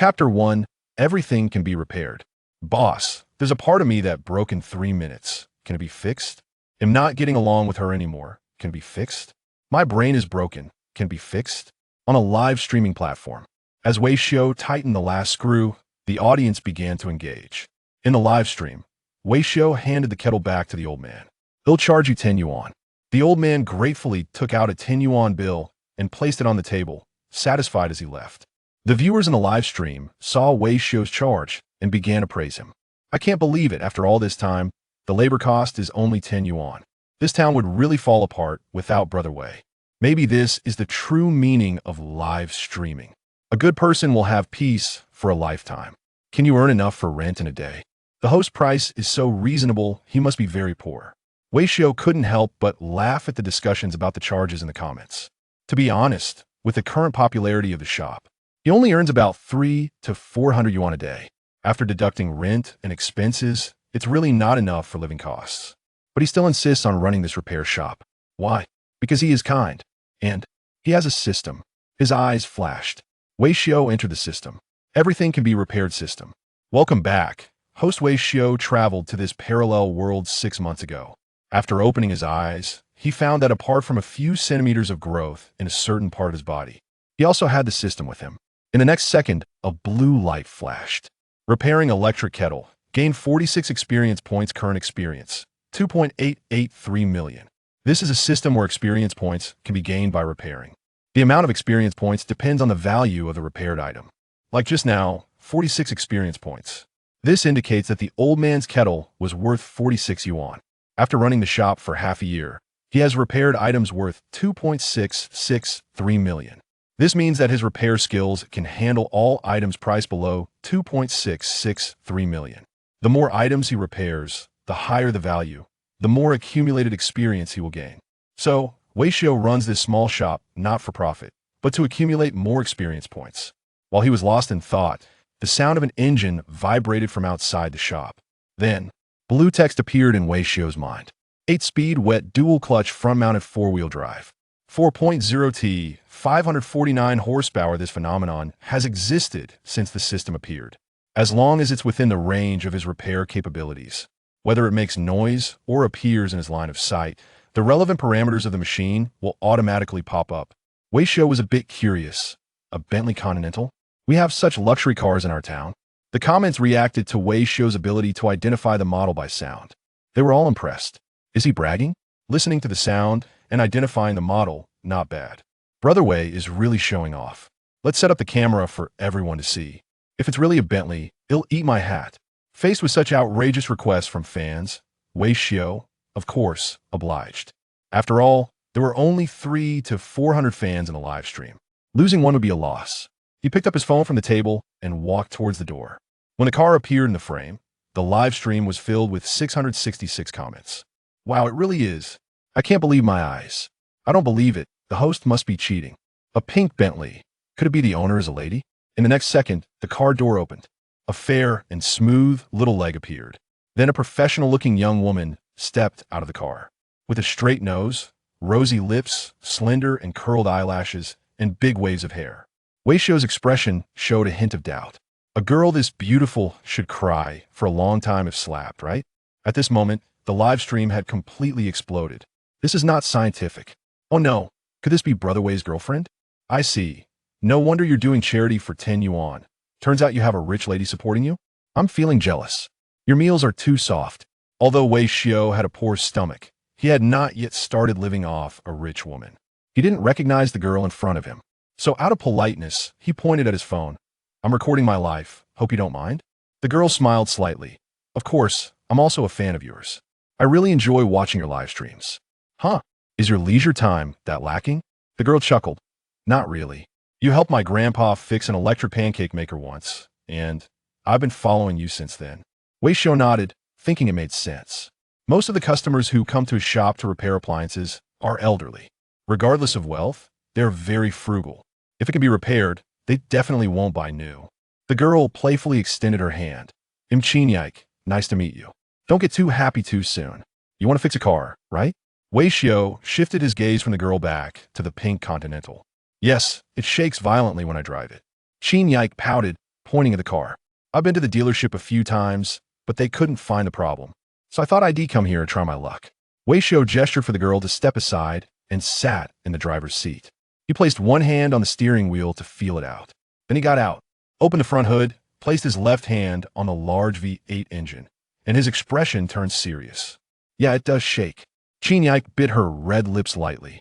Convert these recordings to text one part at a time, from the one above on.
Chapter 1. Everything can be repaired. Boss, there's a part of me that broke in 3 minutes. Can it be fixed? Am not getting along with her anymore. Can it be fixed? My brain is broken. Can it be fixed? On a live streaming platform. As Weishio tightened the last screw, the audience began to engage. In the live stream, Weishio handed the kettle back to the old man. He'll charge you 10 yuan. The old man gratefully took out a 10 yuan bill and placed it on the table, satisfied as he left. The viewers in the live stream saw Weishio's charge and began to praise him. I can't believe it, after all this time, the labor cost is only 10 yuan. This town would really fall apart without Brother Wei. Maybe this is the true meaning of live streaming. A good person will have peace for a lifetime. Can you earn enough for rent in a day? The host price is so reasonable, he must be very poor. Weishio couldn't help but laugh at the discussions about the charges in the comments. To be honest, with the current popularity of the shop, he only earns about 300 to 400 yuan a day. After deducting rent and expenses, it's really not enough for living costs. But he still insists on running this repair shop. Why? Because he is kind. And he has a system. His eyes flashed. Weishio entered the system. Everything can be repaired system. Welcome back. Host Weishio traveled to this parallel world 6 months ago. After opening his eyes, he found that apart from a few centimeters of growth in a certain part of his body, he also had the system with him. In the next second, a blue light flashed. Repairing electric kettle. Gain 46 experience points. Current experience, 2.883 million. This is a system where experience points can be gained by repairing. The amount of experience points depends on the value of the repaired item. Like just now, 46 experience points. This indicates that the old man's kettle was worth 46 yuan. After running the shop for half a year, he has repaired items worth 2.663 million. This means that his repair skills can handle all items priced below 2.663 million. The more items he repairs, the higher the value, the more accumulated experience he will gain. So, Weishio runs this small shop not for profit, but to accumulate more experience points. While he was lost in thought, the sound of an engine vibrated from outside the shop. Then, blue text appeared in Weishio's mind. 8-speed wet dual-clutch front-mounted 4-wheel drive. 4.0T, 549 horsepower. This phenomenon has existed since the system appeared. As long as it's within the range of his repair capabilities, whether it makes noise or appears in his line of sight, the relevant parameters of the machine will automatically pop up. Weishio was a bit curious. A Bentley Continental? We have such luxury cars in our town. The comments reacted to Weishio's ability to identify the model by sound. They were all impressed. Is he bragging? Listening to the sound and identifying the model, not bad. Brother Wei is really showing off. Let's set up the camera for everyone to see. If it's really a Bentley, it'll eat my hat. Faced with such outrageous requests from fans, Weishio, of course, obliged. After all, there were only 300 to 400 fans in the live stream. Losing one would be a loss. He picked up his phone from the table and walked towards the door. When the car appeared in the frame, the live stream was filled with 666 comments. Wow, it really is. I can't believe my eyes. I don't believe it. The host must be cheating. A pink Bentley. Could it be the owner is a lady? In the next second, the car door opened. A fair and smooth little leg appeared. Then a professional-looking young woman stepped out of the car. With a straight nose, rosy lips, slender and curled eyelashes, and big waves of hair. Weishio's expression showed a hint of doubt. A girl this beautiful should cry for a long time if slapped, right? At this moment, the live stream had completely exploded. This is not scientific. Oh no, could this be Brother Wei's girlfriend? I see. No wonder you're doing charity for 10 yuan. Turns out you have a rich lady supporting you? I'm feeling jealous. Your meals are too soft. Although Weishio had a poor stomach, he had not yet started living off a rich woman. He didn't recognize the girl in front of him. So out of politeness, he pointed at his phone. I'm recording my life. Hope you don't mind? The girl smiled slightly. Of course, I'm also a fan of yours. I really enjoy watching your live streams. Huh? Is your leisure time that lacking? The girl chuckled. Not really. You helped my grandpa fix an electric pancake maker once, and I've been following you since then. Weishio nodded, thinking it made sense. Most of the customers who come to his shop to repair appliances are elderly. Regardless of wealth, they're very frugal. If it can be repaired, they definitely won't buy new. The girl playfully extended her hand. I'm Chinyaik. Nice to meet you. Don't get too happy too soon. You want to fix a car, right? Weishio shifted his gaze from the girl back to the pink Continental. Yes, it shakes violently when I drive it. Chinyaik pouted, pointing at the car. I've been to the dealership a few times, but they couldn't find the problem. So I thought I'd come here and try my luck. Wei Xiao gestured for the girl to step aside and sat in the driver's seat. He placed one hand on the steering wheel to feel it out. Then he got out, opened the front hood, placed his left hand on the large V8 engine, and his expression turned serious. Yeah, it does shake. Qin Yike bit her red lips lightly.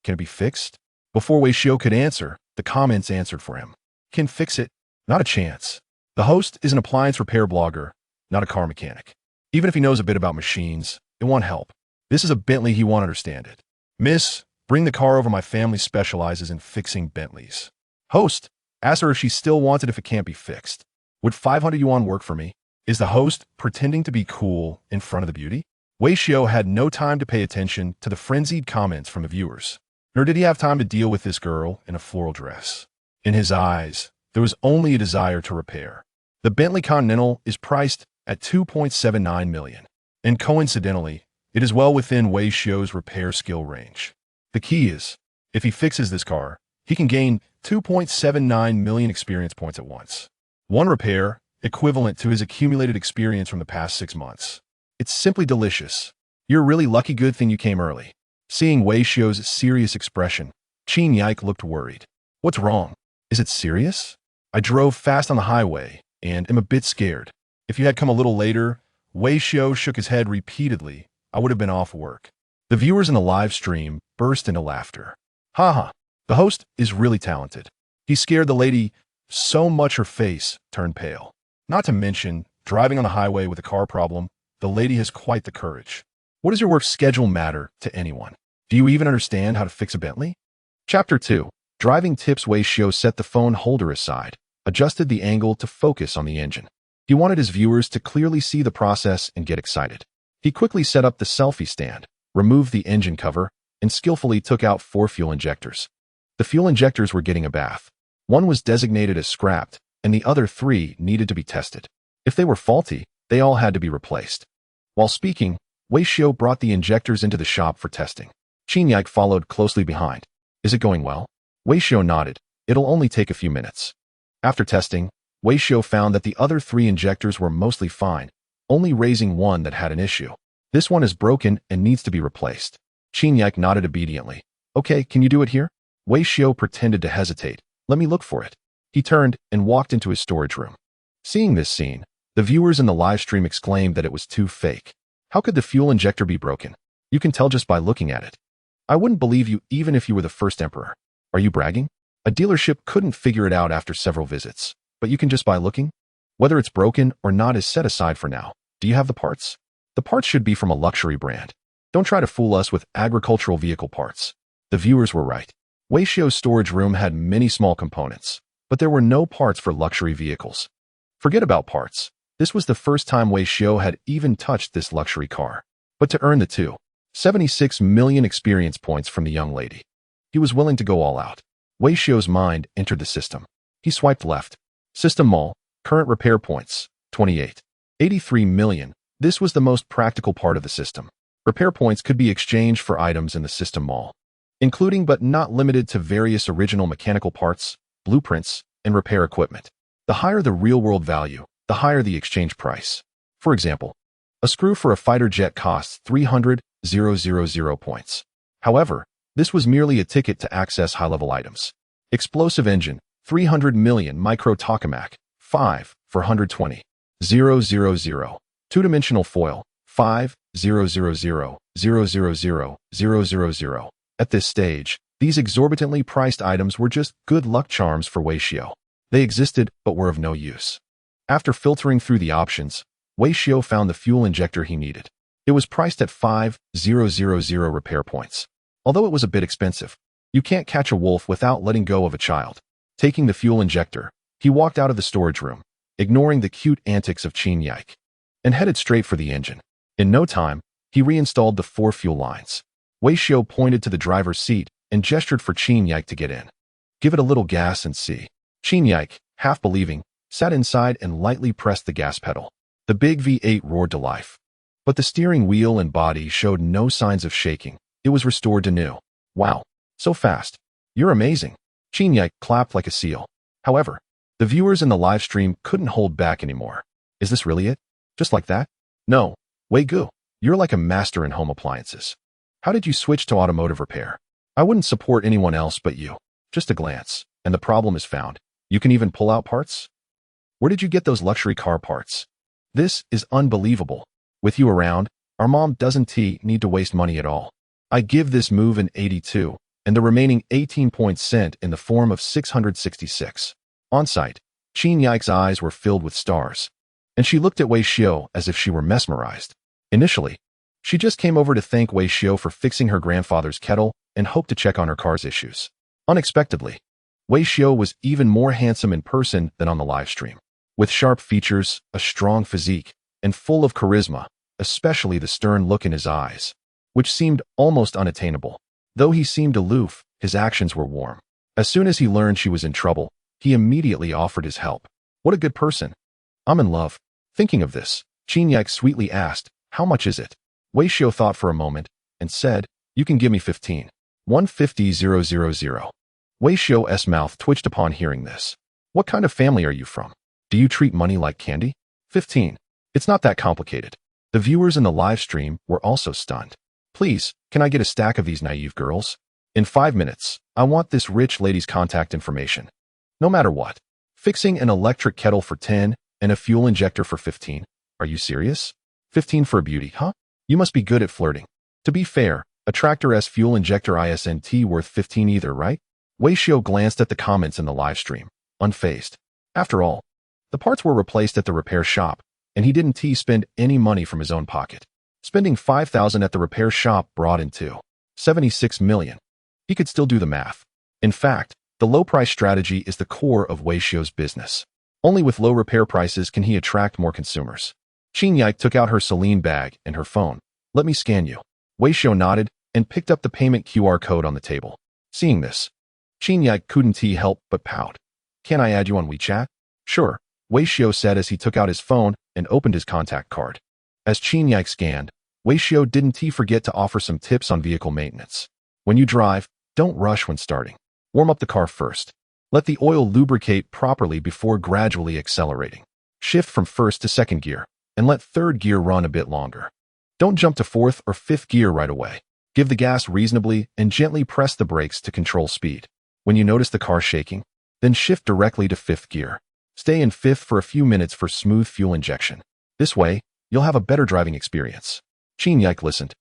Can it be fixed? Before Wei Xiao could answer, the comments answered for him. Can fix it? Not a chance. The host is an appliance repair blogger, not a car mechanic. Even if he knows a bit about machines, it won't help. This is a Bentley, he won't understand it. Miss, bring the car over, my family specializes in fixing Bentleys. Host, ask her if she still wants it if it can't be fixed. Would 500 yuan work for me? Is the host pretending to be cool in front of the beauty? Wei Xiao had no time to pay attention to the frenzied comments from the viewers, nor did he have time to deal with this girl in a floral dress. In his eyes, there was only a desire to repair. The Bentley Continental is priced at 2.79 million, and coincidentally, it is well within Wei Xiao's repair skill range. The key is, if he fixes this car, he can gain 2.79 million experience points at once. One repair, equivalent to his accumulated experience from the past 6 months. It's simply delicious. You're really lucky, good thing you came early. Seeing Wei Xiao's serious expression, Qin Yike looked worried. What's wrong? Is it serious? I drove fast on the highway and am a bit scared. If you had come a little later, Wei Xiao shook his head repeatedly, I would have been off work. The viewers in the live stream burst into laughter. Haha, the host is really talented. He scared the lady so much her face turned pale. Not to mention, driving on the highway with a car problem, the lady has quite the courage. What does your work schedule matter to anyone? Do you even understand how to fix a Bentley? Chapter 2. Driving Tips. Wei Xiao set the phone holder aside, adjusted the angle to focus on the engine. He wanted his viewers to clearly see the process and get excited. He quickly set up the selfie stand, removed the engine cover, and skillfully took out 4 fuel injectors. The fuel injectors were getting a bath. One was designated as scrapped, and the other 3 needed to be tested. If they were faulty, they all had to be replaced. While speaking, Wei Xiao brought the injectors into the shop for testing. Qin Yike followed closely behind. Is it going well? Wei Xiao nodded. It'll only take a few minutes. After testing, Wei Xiao found that the other 3 injectors were mostly fine, only raising one that had an issue. This one is broken and needs to be replaced. Qin Yike nodded obediently. Okay, can you do it here? Wei Xiao pretended to hesitate. Let me look for it. He turned and walked into his storage room. Seeing this scene, the viewers in the live stream exclaimed that it was too fake. How could the fuel injector be broken? You can tell just by looking at it. I wouldn't believe you even if you were the first emperor. Are you bragging? A dealership couldn't figure it out after several visits, but you can just by looking? Whether it's broken or not is set aside for now. Do you have the parts? The parts should be from a luxury brand. Don't try to fool us with agricultural vehicle parts. The viewers were right. Wei Xiao's storage room had many small components, but there were no parts for luxury vehicles. Forget about parts. This was the first time Wei Xiao had even touched this luxury car. But to earn the 2.76 million experience points from the young lady, he was willing to go all out. Wei Xiao's mind entered the system. He swiped left. System Mall, current repair points, 28. 83 million. This was the most practical part of the system. Repair points could be exchanged for items in the system mall, including but not limited to various original mechanical parts, blueprints, and repair equipment. The higher the real-world value, the higher the exchange price. For example, a screw for a fighter jet costs 300,000 points. However, this was merely a ticket to access high-level items. Explosive engine, 300 million micro tokamak, 5 for 120,000. Two-dimensional foil, 5,000,000,000. At this stage, these exorbitantly priced items were just good luck charms for Wei Xiao. They existed but were of no use. After filtering through the options, Wei Xiao found the fuel injector he needed. It was priced at 5,000 repair points. Although it was a bit expensive, you can't catch a wolf without letting go of a child. Taking the fuel injector, he walked out of the storage room, ignoring the cute antics of Qin Yike, and headed straight for the engine. In no time, he reinstalled the 4 fuel lines. Wei Xiao pointed to the driver's seat and gestured for Qin Yike to get in. Give it a little gas and see. Qin Yike, half believing, sat inside and lightly pressed the gas pedal. The big V8 roared to life. But the steering wheel and body showed no signs of shaking. It was restored to new. Wow, so fast. You're amazing. Qin Yike clapped like a seal. However, The viewers in the live stream couldn't hold back anymore. Is this really it? Just like that? No. Wei Gu, you're like a master in home appliances. How did you switch to automotive repair? I wouldn't support anyone else but you. Just a glance, and the problem is found. You can even pull out parts? Where did you get those luxury car parts? This is unbelievable. With you around, our mom doesn't need to waste money at all. I give this move an 82, and the remaining 18 points sent in the form of 666. On site, Qin Yike's eyes were filled with stars, and she looked at Wei Xiao as if she were mesmerized. Initially, she just came over to thank Wei Xiao for fixing her grandfather's kettle and hoped to check on her car's issues. Unexpectedly, Wei Xiao was even more handsome in person than on the live stream. With sharp features, a strong physique, and full of charisma, especially the stern look in his eyes, which seemed almost unattainable. Though he seemed aloof, his actions were warm. As soon as he learned she was in trouble, he immediately offered his help. What a good person. I'm in love. Thinking of this, Qin Yike sweetly asked, how much is it? Wei Xiao thought for a moment and said, you can give me 15. 150,000. Wei Xiao's mouth twitched upon hearing this. What kind of family are you from? Do you treat money like candy? 15. It's not that complicated. The viewers in the live stream were also stunned. Please, can I get a stack of these naive girls? In 5 minutes, I want this rich lady's contact information. No matter what. Fixing an electric kettle for 10 and a fuel injector for 15. Are you serious? 15 for a beauty, huh? You must be good at flirting. To be fair, a tractor-S fuel injector isn't worth 15 either, right? Wei Xiao glanced at the comments in the live stream, unfazed. After all, the parts were replaced at the repair shop, and he didn't spend any money from his own pocket. Spending 5,000 at the repair shop brought in 76 million. He could still do the math. In fact, the low-price strategy is the core of Wei Xiao's business. Only with low repair prices can he attract more consumers. Qin Yike took out her Celine bag and her phone. Let me scan you. Wei Xiao nodded and picked up the payment QR code on the table. Seeing this, Qin Yike couldn't help but pout. Can I add you on WeChat? Sure, Wei Xiao said as he took out his phone and opened his contact card. As Qin Yike scanned, Wei Xiao didn't forget to offer some tips on vehicle maintenance. When you drive, don't rush when starting. Warm up the car first. Let the oil lubricate properly before gradually accelerating. Shift from first to second gear, and let third gear run a bit longer. Don't jump to fourth or fifth gear right away. Give the gas reasonably and gently press the brakes to control speed. When you notice the car shaking, then shift directly to fifth gear. Stay in fifth for a few minutes for smooth fuel injection. This way, you'll have a better driving experience. Qin Yike listened,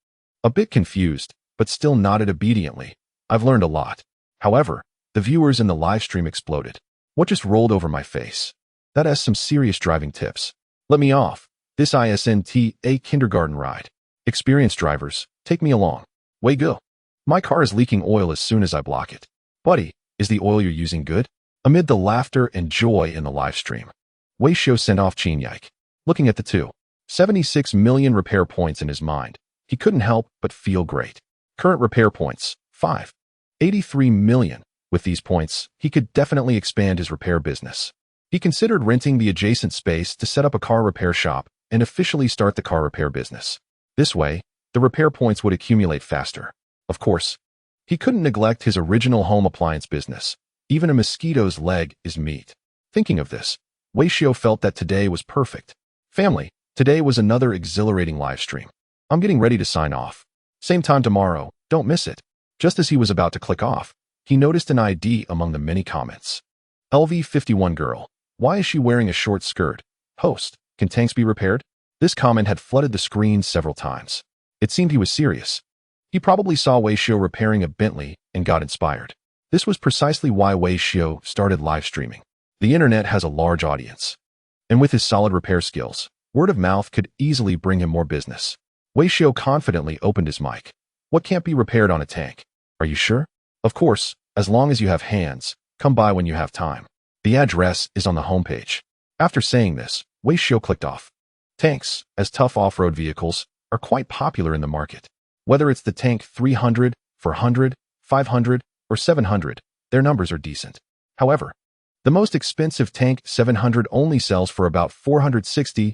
a bit confused, but still nodded obediently. I've learned a lot. However, the viewers in the live stream exploded. What just rolled over my face? That has some serious driving tips. Let me off. This isn't a kindergarten ride. Experienced drivers, take me along. Wei Gu. My car is leaking oil as soon as I block it. Buddy, is the oil you're using good? Amid the laughter and joy in the live stream, Wei Xiao sent off Qin Yike. Looking at the 76 million repair points in his mind, he couldn't help but feel great. Current repair points, 83 million. With these points, he could definitely expand his repair business. He considered renting the adjacent space to set up a car repair shop and officially start the car repair business. This way, the repair points would accumulate faster. Of course, he couldn't neglect his original home appliance business. Even a mosquito's leg is meat. Thinking of this, Wei Xiao felt that today was perfect. Family, today was another exhilarating live stream. I'm getting ready to sign off. Same time tomorrow, don't miss it. Just as he was about to click off, he noticed an ID among the many comments. LV51 girl, why is she wearing a short skirt? Host, can tanks be repaired? This comment had flooded the screen several times. It seemed he was serious. He probably saw Wei Xiao repairing a Bentley and got inspired. This was precisely why Wei Xiao started live streaming. The internet has a large audience. And with his solid repair skills, word of mouth could easily bring him more business. Wei Xiao confidently opened his mic. What can't be repaired on a tank? Are you sure? Of course, as long as you have hands, come by when you have time. The address is on the homepage. After saying this, Wei Xiao clicked off. Tanks, as tough off-road vehicles, are quite popular in the market. Whether it's the tank 300, 400, 500, or 700, their numbers are decent. However, the most expensive tank 700 only sells for about 460,000.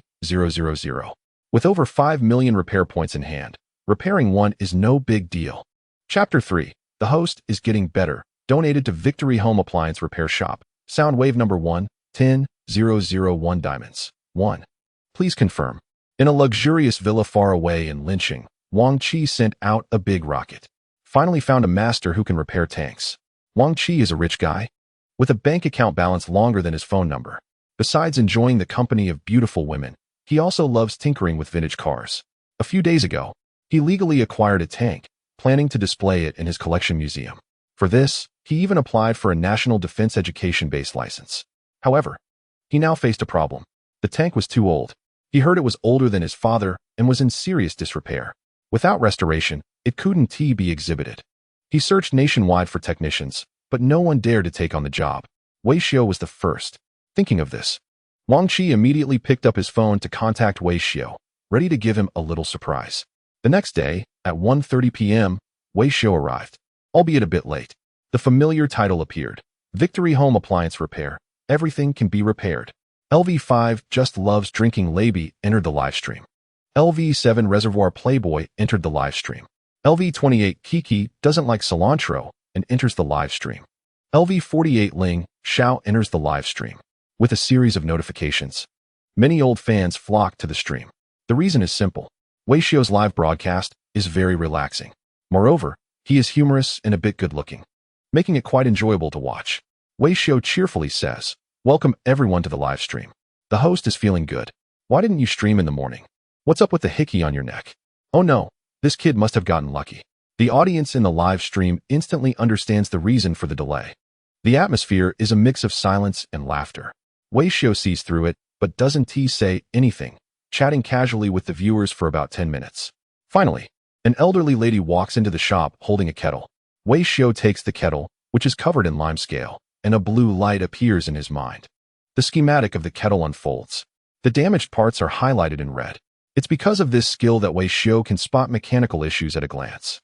With over 5 million repair points in hand, repairing one is no big deal. Chapter 3. The host is getting better. Donated to Victory Home Appliance Repair Shop. Sound wave number 1. 10,001 diamonds. 1. Please confirm. In a luxurious villa far away in Lynching, Wang Chi sent out a big rocket. Finally found a master who can repair tanks. Wang Chi is a rich guy with a bank account balance longer than his phone number. Besides enjoying the company of beautiful women, he also loves tinkering with vintage cars. A few days ago, he legally acquired a tank, planning to display it in his collection museum. For this, he even applied for a National Defense Education-based license. However, he now faced a problem. The tank was too old. He heard it was older than his father and was in serious disrepair. Without restoration, it couldn't be exhibited. He searched nationwide for technicians, but no one dared to take on the job. Wei Xiao was the first. Thinking of this, Wang Chi immediately picked up his phone to contact Wei Xiao, ready to give him a little surprise. The next day, at 1:30 p.m., Wei Xiao arrived, albeit a bit late. The familiar title appeared. Victory Home Appliance Repair. Everything can be repaired. LV5 Just Loves Drinking Laby entered the livestream. LV7 Reservoir Playboy entered the livestream. LV28 Kiki doesn't like cilantro and enters the livestream. LV48 Ling Xiao enters the livestream. With a series of notifications, many old fans flock to the stream. The reason is simple. Wei Xiao's live broadcast is very relaxing. Moreover, he is humorous and a bit good-looking, making it quite enjoyable to watch. Wei Xiao cheerfully says, "Welcome everyone to the live stream. The host is feeling good. Why didn't you stream in the morning? What's up with the hickey on your neck? Oh no, this kid must have gotten lucky." The audience in the live stream instantly understands the reason for the delay. The atmosphere is a mix of silence and laughter. Wei Xiao sees through it, but doesn't say anything, chatting casually with the viewers for about 10 minutes. Finally, an elderly lady walks into the shop holding a kettle. Wei Xiao takes the kettle, which is covered in lime scale, and a blue light appears in his mind. The schematic of the kettle unfolds. The damaged parts are highlighted in red. It's because of this skill that Wei Xiao can spot mechanical issues at a glance.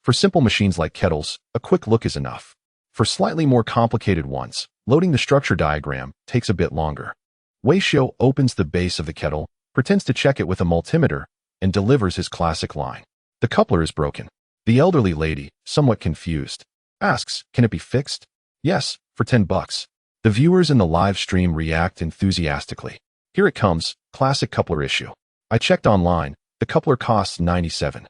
For simple machines like kettles, a quick look is enough. For slightly more complicated ones, loading the structure diagram takes a bit longer. Wei Xiao opens the base of the kettle, pretends to check it with a multimeter, and delivers his classic line. The coupler is broken. The elderly lady, somewhat confused, asks, "Can it be fixed?" "Yes, for $10. The viewers in the live stream react enthusiastically. Here it comes, classic coupler issue. I checked online, the coupler costs 97.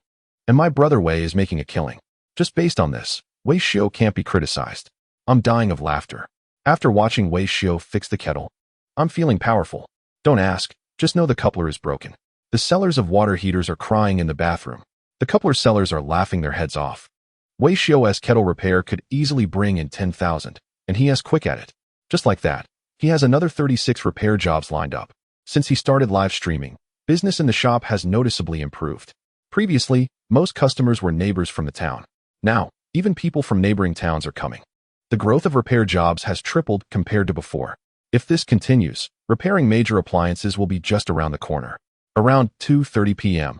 And my brother Wei is making a killing. Just based on this, Wei Xiao can't be criticized. I'm dying of laughter. After watching Wei Xiao fix the kettle, I'm feeling powerful. Don't ask, just know the coupler is broken. The sellers of water heaters are crying in the bathroom. The coupler sellers are laughing their heads off. Wei Xiao's kettle repair could easily bring in 10,000, and he is quick at it. Just like that, he has another 36 repair jobs lined up. Since he started live streaming, business in the shop has noticeably improved. Previously, most customers were neighbors from the town. Now, even people from neighboring towns are coming. The growth of repair jobs has tripled compared to before. If this continues, repairing major appliances will be just around the corner. Around 2:30 p.m.,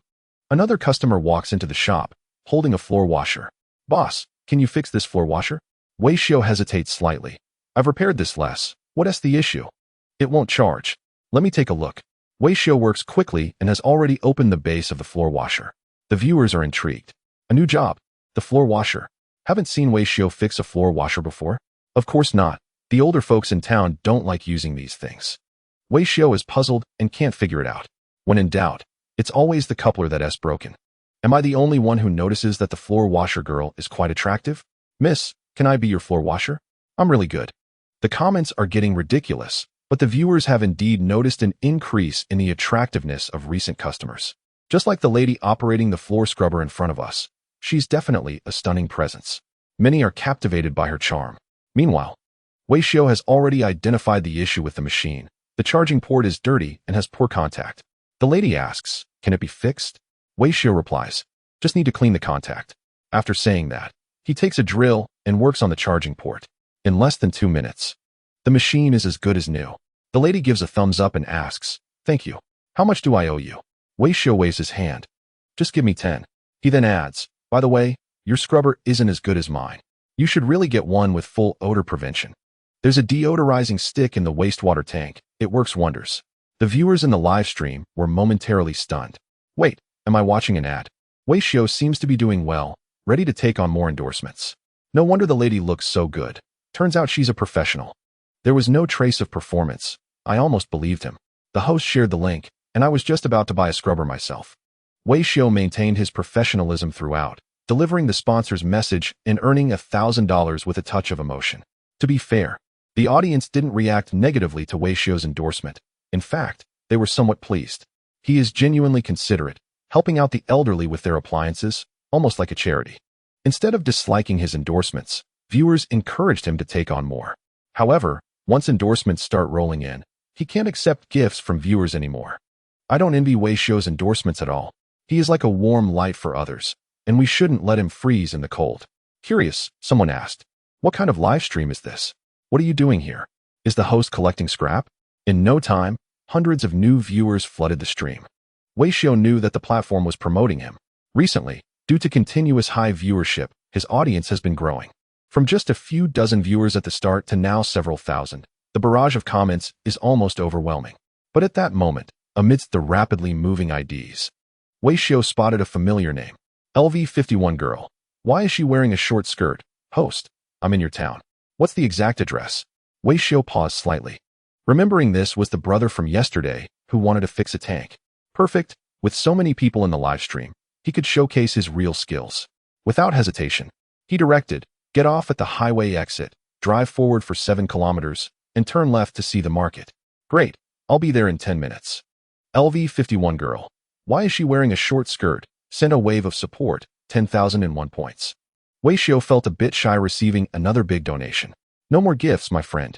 another customer walks into the shop, holding a floor washer. "Boss, can you fix this floor washer?" Wei Xiao hesitates slightly. "I've repaired this less. What's the issue?" "It won't charge. Let me take a look." Wei Xiao works quickly and has already opened the base of the floor washer. The viewers are intrigued. A new job. The floor washer. Haven't seen Wei Xiao fix a floor washer before? Of course not. The older folks in town don't like using these things. Wei Xiao is puzzled and can't figure it out. When in doubt, it's always the coupler that's broken. Am I the only one who notices that the floor washer girl is quite attractive? "Miss, can I be your floor washer? I'm really good." The comments are getting ridiculous, but the viewers have indeed noticed an increase in the attractiveness of recent customers. Just like the lady operating the floor scrubber in front of us, she's definitely a stunning presence. Many are captivated by her charm. Meanwhile, Wei Xiao has already identified the issue with the machine. The charging port is dirty and has poor contact. The lady asks, "Can it be fixed?" Wei Xiao replies, "Just need to clean the contact." After saying that, he takes a drill and works on the charging port. In less than 2 minutes, the machine is as good as new. The lady gives a thumbs up and asks, "Thank you. How much do I owe you?" Wei Xiao waves his hand. "Just give me 10. He then adds, "By the way, your scrubber isn't as good as mine. You should really get one with full odor prevention. There's a deodorizing stick in the wastewater tank. It works wonders." The viewers in the live stream were momentarily stunned. Wait, am I watching an ad? Wei Xiao seems to be doing well, ready to take on more endorsements. No wonder the lady looks so good. Turns out she's a professional. There was no trace of performance. I almost believed him. The host shared the link, and I was just about to buy a scrubber myself. Wei Xiu maintained his professionalism throughout, delivering the sponsor's message and earning $1,000 with a touch of emotion. To be fair, the audience didn't react negatively to Wei Xiu's endorsement. In fact, they were somewhat pleased. He is genuinely considerate, helping out the elderly with their appliances, almost like a charity. Instead of disliking his endorsements, viewers encouraged him to take on more. However, once endorsements start rolling in, he can't accept gifts from viewers anymore. I don't envy Wei Xiu's endorsements at all. He is like a warm light for others, and we shouldn't let him freeze in the cold. Curious, someone asked. What kind of live stream is this? What are you doing here? Is the host collecting scrap? In no time, hundreds of new viewers flooded the stream. Wei Xiu knew that the platform was promoting him. Recently, due to continuous high viewership, his audience has been growing. From just a few dozen viewers at the start to now several thousand, the barrage of comments is almost overwhelming. But at that moment, amidst the rapidly moving IDs, Wei Xiu spotted a familiar name. LV51 girl. Why is she wearing a short skirt? Host, I'm in your town. What's the exact address? Wei Xiu paused slightly. Remembering this was the brother from yesterday who wanted to fix a tank. Perfect. With so many people in the live stream, he could showcase his real skills. Without hesitation, he directed, get off at the highway exit, drive forward for 7 kilometers, and turn left to see the market. Great. I'll be there in 10 minutes. LV51 girl. Why is she wearing a short skirt? Sent a wave of support, 10,001 points. Wei Xiu felt a bit shy receiving another big donation. No more gifts, my friend.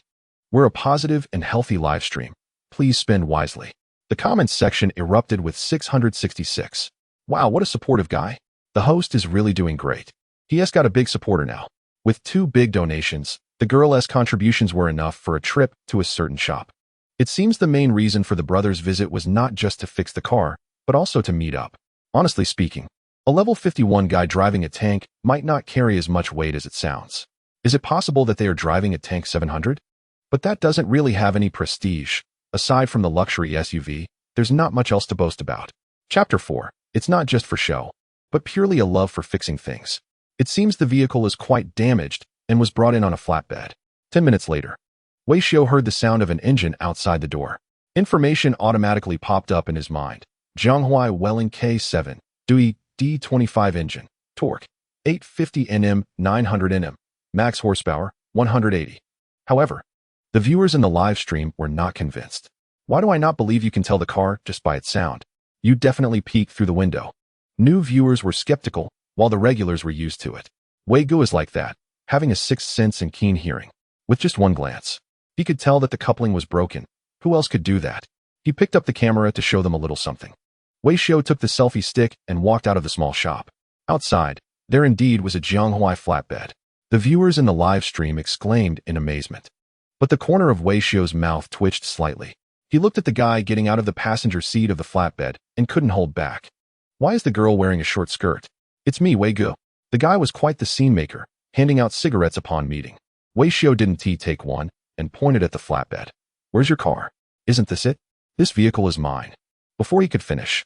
We're a positive and healthy live stream. Please spend wisely. The comments section erupted with 666. Wow, what a supportive guy. The host is really doing great. He has got a big supporter now. With 2 big donations, the girl's contributions were enough for a trip to a certain shop. It seems the main reason for the brothers' visit was not just to fix the car, but also to meet up. Honestly speaking, a level 51 guy driving a tank might not carry as much weight as it sounds. Is it possible that they are driving a tank 700? But that doesn't really have any prestige. Aside from the luxury SUV, there's not much else to boast about. Chapter 4. It's not just for show, but purely a love for fixing things. It seems the vehicle is quite damaged and was brought in on a flatbed. 10 minutes later, Wei Xiu heard the sound of an engine outside the door. Information automatically popped up in his mind. Zhonghua Welling K7, Dewey D25 engine, torque, 850 Nm, 900 Nm, max horsepower, 180. However, the viewers in the live stream were not convinced. Why do I not believe you can tell the car just by its sound? You definitely peeked through the window. New viewers were skeptical, while the regulars were used to it. Wei Gu is like that, having a sixth sense and keen hearing. With just one glance, he could tell that the coupling was broken. Who else could do that? He picked up the camera to show them a little something. Wei Xiu took the selfie stick and walked out of the small shop. Outside, there indeed was a Zhonghua flatbed. The viewers in the live stream exclaimed in amazement. But the corner of Wei Xiu's mouth twitched slightly. He looked at the guy getting out of the passenger seat of the flatbed and couldn't hold back. Why is the girl wearing a short skirt? It's me, Wei Gu. The guy was quite the scene maker, handing out cigarettes upon meeting. Wei Xiu didn't take one and pointed at the flatbed. Where's your car? Isn't this it? This vehicle is mine. Before he could finish,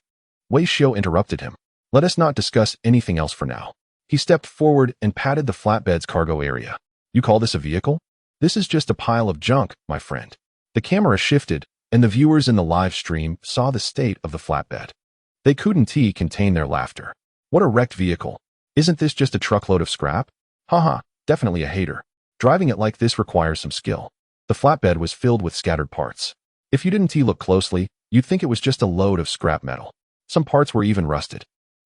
Wei Xiu interrupted him. Let us not discuss anything else for now. He stepped forward and patted the flatbed's cargo area. You call this a vehicle? This is just a pile of junk, my friend. The camera shifted, and the viewers in the live stream saw the state of the flatbed. They couldn't contain their laughter. What a wrecked vehicle. Isn't this just a truckload of scrap? Haha, definitely a hater. Driving it like this requires some skill. The flatbed was filled with scattered parts. If you didn't look closely, you'd think it was just a load of scrap metal. Some parts were even rusted.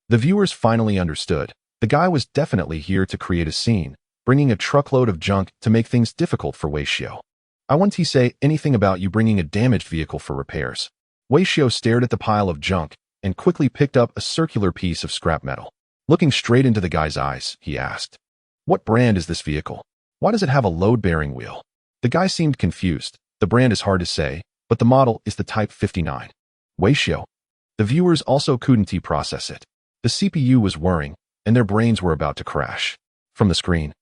The viewers finally understood. The guy was definitely here to create a scene, bringing a truckload of junk to make things difficult for Wei Xiu. I won't say anything about you bringing a damaged vehicle for repairs. Wei Xiu stared at the pile of junk and quickly picked up a circular piece of scrap metal. Looking straight into the guy's eyes, he asked, "What brand is this vehicle? Why does it have a load-bearing wheel?" The guy seemed confused. The brand is hard to say, but the model is the Type 59. Wei Xiu. The viewers also couldn't process it. The CPU was whirring, and their brains were about to crash. From the screen,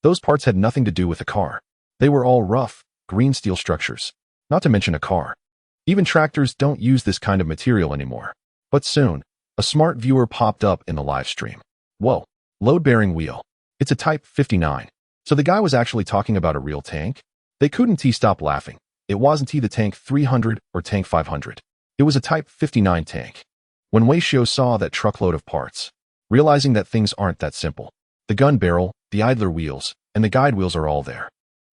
those parts had nothing to do with the car. They were all rough, green steel structures. Not to mention a car. Even tractors don't use this kind of material anymore. But soon, a smart viewer popped up in the live stream. Whoa, load-bearing wheel. It's a Type 59. So the guy was actually talking about a real tank? They couldn't stop laughing. It wasn't the Tank 300 or Tank 500. It was a Type 59 tank. When Wei Xiu saw that truckload of parts, realizing that things aren't that simple, the gun barrel, the idler wheels, and the guide wheels are all there.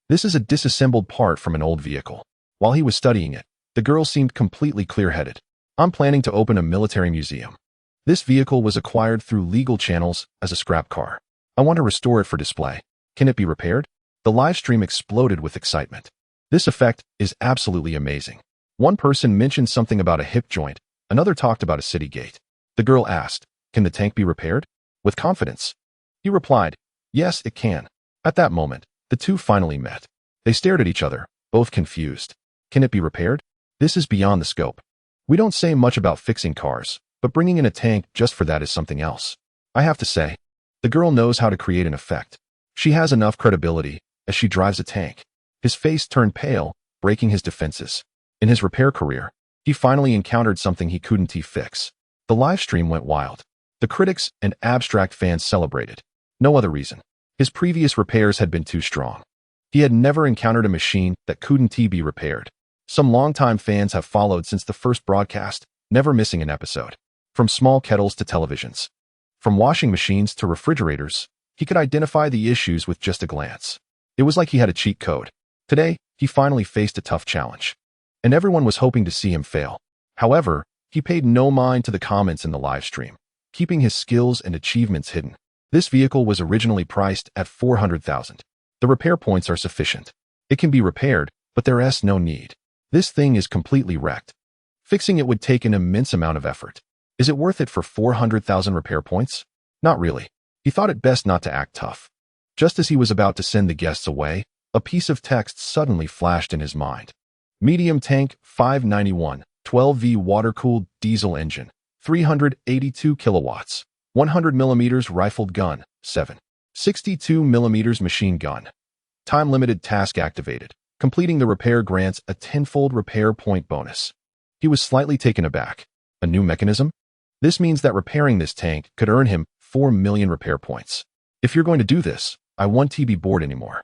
This is a disassembled part from an old vehicle. While he was studying it, the girl seemed completely clear-headed. I'm planning to open a military museum. This vehicle was acquired through legal channels as a scrap car. I want to restore it for display. Can it be repaired? The live stream exploded with excitement. This effect is absolutely amazing. One person mentioned something about a hip joint, another talked about a city gate. The girl asked, "Can the tank be repaired?" With confidence. He replied, "Yes, it can." At that moment, the two finally met. They stared at each other, both confused. Can it be repaired? This is beyond the scope. We don't say much about fixing cars, but bringing in a tank just for that is something else. I have to say, the girl knows how to create an effect. She has enough credibility as she drives a tank. His face turned pale, breaking his defenses. In his repair career, he finally encountered something he couldn't fix. The live stream went wild. The critics and abstract fans celebrated. No other reason. His previous repairs had been too strong. He had never encountered a machine that couldn't be repaired. Some longtime fans have followed since the first broadcast, never missing an episode. From small kettles to televisions, from washing machines to refrigerators, he could identify the issues with just a glance. It was like he had a cheat code. Today, he finally faced a tough challenge. And everyone was hoping to see him fail. However, he paid no mind to the comments in the live stream, keeping his skills and achievements hidden. This vehicle was originally priced at 400,000. The repair points are sufficient. It can be repaired, but there's no need. This thing is completely wrecked. Fixing it would take an immense amount of effort. Is it worth it for 400,000 repair points? Not really. He thought it best not to act tough. Just as he was about to send the guests away, a piece of text suddenly flashed in his mind. Medium tank 591, 12V water-cooled diesel engine, 382 kilowatts, 100 millimeters rifled gun, 7. 62 millimeters machine gun. Time-limited task activated. Completing the repair grants a tenfold repair point bonus. He was slightly taken aback. A new mechanism? This means that repairing this tank could earn him 4 million repair points. If you're going to do this, I won't be bored anymore.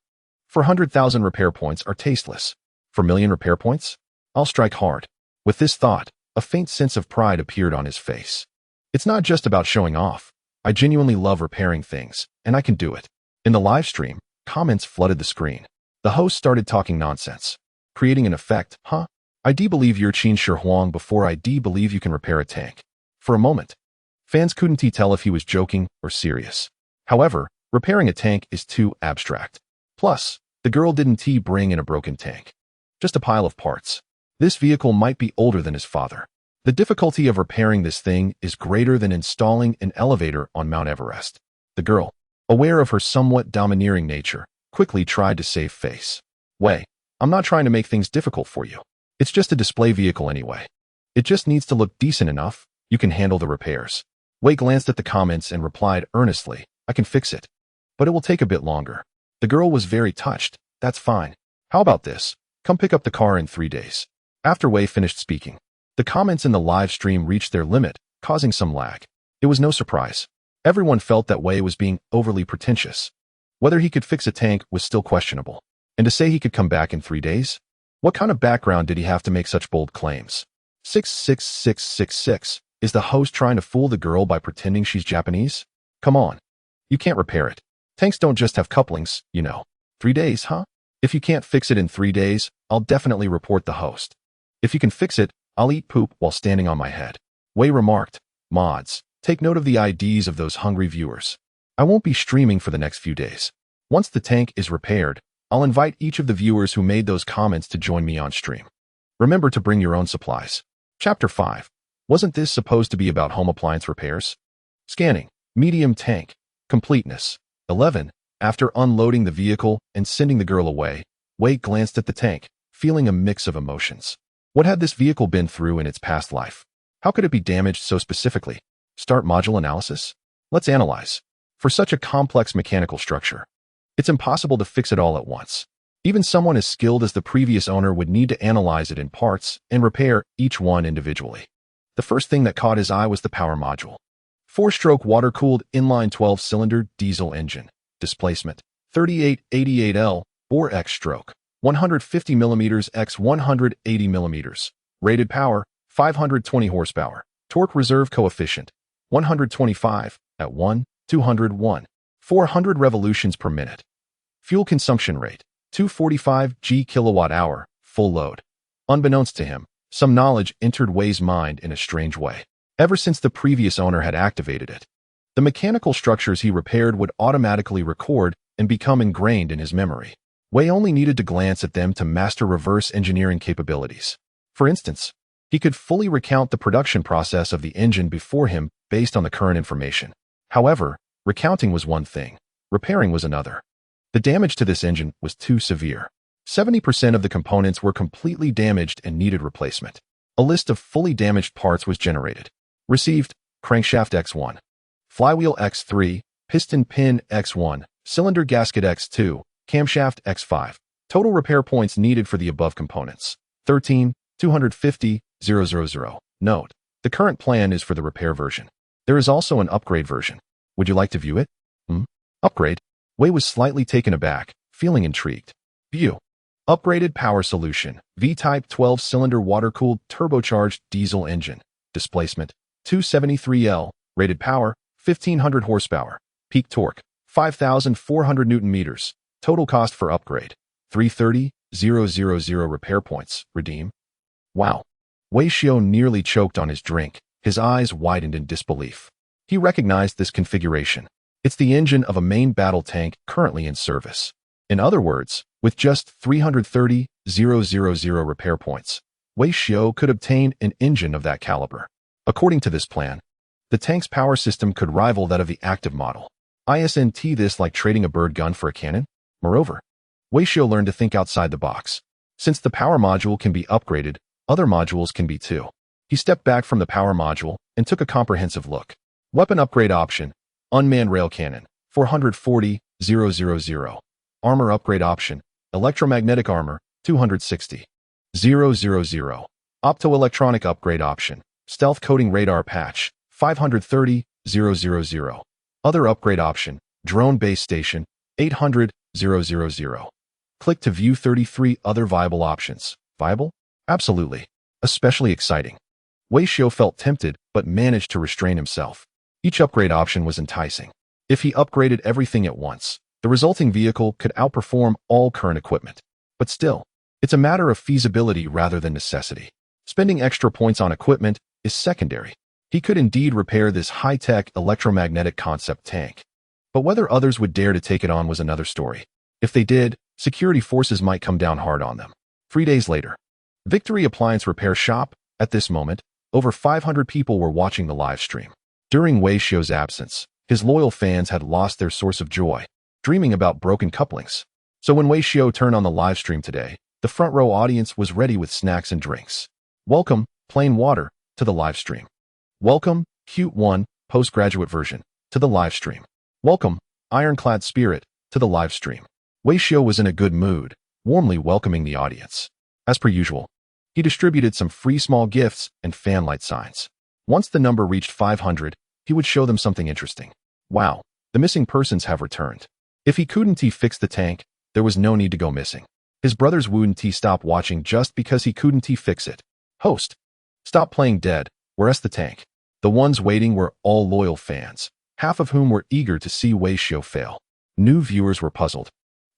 400,000 repair points are tasteless. For million repair points? I'll strike hard. With this thought, a faint sense of pride appeared on his face. It's not just about showing off. I genuinely love repairing things, and I can do it. In the live stream, comments flooded the screen. The host started talking nonsense. Creating an effect, huh? I do believe you're Qin Shi Huang before I do believe you can repair a tank. For a moment, fans couldn't tell if he was joking or serious. However, repairing a tank is too abstract. Plus, the girl didn't bring in a broken tank. Just a pile of parts. This vehicle might be older than his father. The difficulty of repairing this thing is greater than installing an elevator on Mount Everest. The girl, aware of her somewhat domineering nature, quickly tried to save face. Wei, I'm not trying to make things difficult for you. It's just a display vehicle anyway. It just needs to look decent enough. You can handle the repairs. Wei glanced at the comments and replied earnestly, I can fix it. But it will take a bit longer. The girl was very touched. That's fine. How about this? Come pick up the car in 3 days. After Wei finished speaking, the comments in the live stream reached their limit, causing some lag. It was no surprise. Everyone felt that Wei was being overly pretentious. Whether he could fix a tank was still questionable. And to say he could come back in 3 days? What kind of background did he have to make such bold claims? 66666. Is the host trying to fool the girl by pretending she's Japanese? Come on. You can't repair it. Tanks don't just have couplings, you know. 3 days, huh? If you can't fix it in 3 days, I'll definitely report the host. If you can fix it, I'll eat poop while standing on my head. Wei remarked, mods, take note of the IDs of those hungry viewers. I won't be streaming for the next few days. Once the tank is repaired, I'll invite each of the viewers who made those comments to join me on stream. Remember to bring your own supplies. Chapter 5. Wasn't this supposed to be about home appliance repairs? Scanning. Medium tank. Completeness. 11. After unloading the vehicle and sending the girl away, Wei glanced at the tank, feeling a mix of emotions. What had this vehicle been through in its past life? How could it be damaged so specifically? Start module analysis? Let's analyze. For such a complex mechanical structure, it's impossible to fix it all at once. Even someone as skilled as the previous owner would need to analyze it in parts and repair each one individually. The first thing that caught his eye was the power module. 4-stroke water-cooled inline 12-cylinder diesel engine. Displacement 3888L, bore X stroke. 150mm x 180mm. Rated power, 520 horsepower. Torque reserve coefficient, 125 at 1, 201. 400 revolutions per minute. Fuel consumption rate, 245 g kilowatt-hour, full load. Unbeknownst to him, some knowledge entered Wei's mind in a strange way. Ever since the previous owner had activated it, the mechanical structures he repaired would automatically record and become ingrained in his memory. Wei only needed to glance at them to master reverse engineering capabilities. For instance, he could fully recount the production process of the engine before him based on the current information. However, recounting was one thing, repairing was another. The damage to this engine was too severe. 70% of the components were completely damaged and needed replacement. A list of fully damaged parts was generated. Received: crankshaft X1, flywheel X3, piston pin X1, cylinder gasket X2, camshaft X5. Total repair points needed for the above components: 13, 250, 000. Note: the current plan is for the repair version. There is also an upgrade version. Would you like to view it? Upgrade? Wei was slightly taken aback, feeling intrigued. View. Upgraded power solution. V-type 12-cylinder water-cooled turbocharged diesel engine. Displacement, 273 L. Rated power, 1500 horsepower. Peak torque, 5,400 Newton meters. Total cost for upgrade, 330,000 repair points. Redeem. Wow. Wei Xiao nearly choked on his drink. His eyes widened in disbelief. He recognized this configuration. It's the engine of a main battle tank currently in service. In other words, with just 330,000 repair points, Wei Xiao could obtain an engine of that caliber. According to this plan, the tank's power system could rival that of the active model. Isn't this like trading a bird gun for a cannon? Moreover, Wei Xiao learned to think outside the box. Since the power module can be upgraded, other modules can be too. He stepped back from the power module and took a comprehensive look. Weapon upgrade option: unmanned rail cannon, 440,000. Armor upgrade option: electromagnetic armor, 260,000. Optoelectronic upgrade option: stealth coating radar patch, 530,000. Other upgrade option: drone base station, 800,000. Click to view 33 other viable options. Viable? Absolutely. Especially exciting. Wei Xiao felt tempted but managed to restrain himself. Each upgrade option was enticing. If he upgraded everything at once, the resulting vehicle could outperform all current equipment. But still, it's a matter of feasibility rather than necessity. Spending extra points on equipment is secondary. He could indeed repair this high-tech electromagnetic concept tank. But whether others would dare to take it on was another story. If they did, security forces might come down hard on them. 3 days later, Victory Appliance Repair Shop. At this moment, over 500 people were watching the live stream. During Wei Xiao's absence, his loyal fans had lost their source of joy, dreaming about broken couplings. So when Wei Xiao turned on the live stream today, the front row audience was ready with snacks and drinks. Welcome, Plain Water, to the live stream. Welcome, Cute One, postgraduate version, to the live stream. Welcome, Ironclad Spirit, to the live stream. Wei Xiao was in a good mood, warmly welcoming the audience. As per usual, he distributed some free small gifts and fanlight signs. Once the number reached 500, he would show them something interesting. Wow, the missing persons have returned. If he couldn't fix the tank, there was no need to go missing. His brothers wouldn't stop watching just because he couldn't fix it. Host, stop playing dead. Where's the tank? The ones waiting were all loyal fans, half of whom were eager to see Wei Xiao fail. New viewers were puzzled,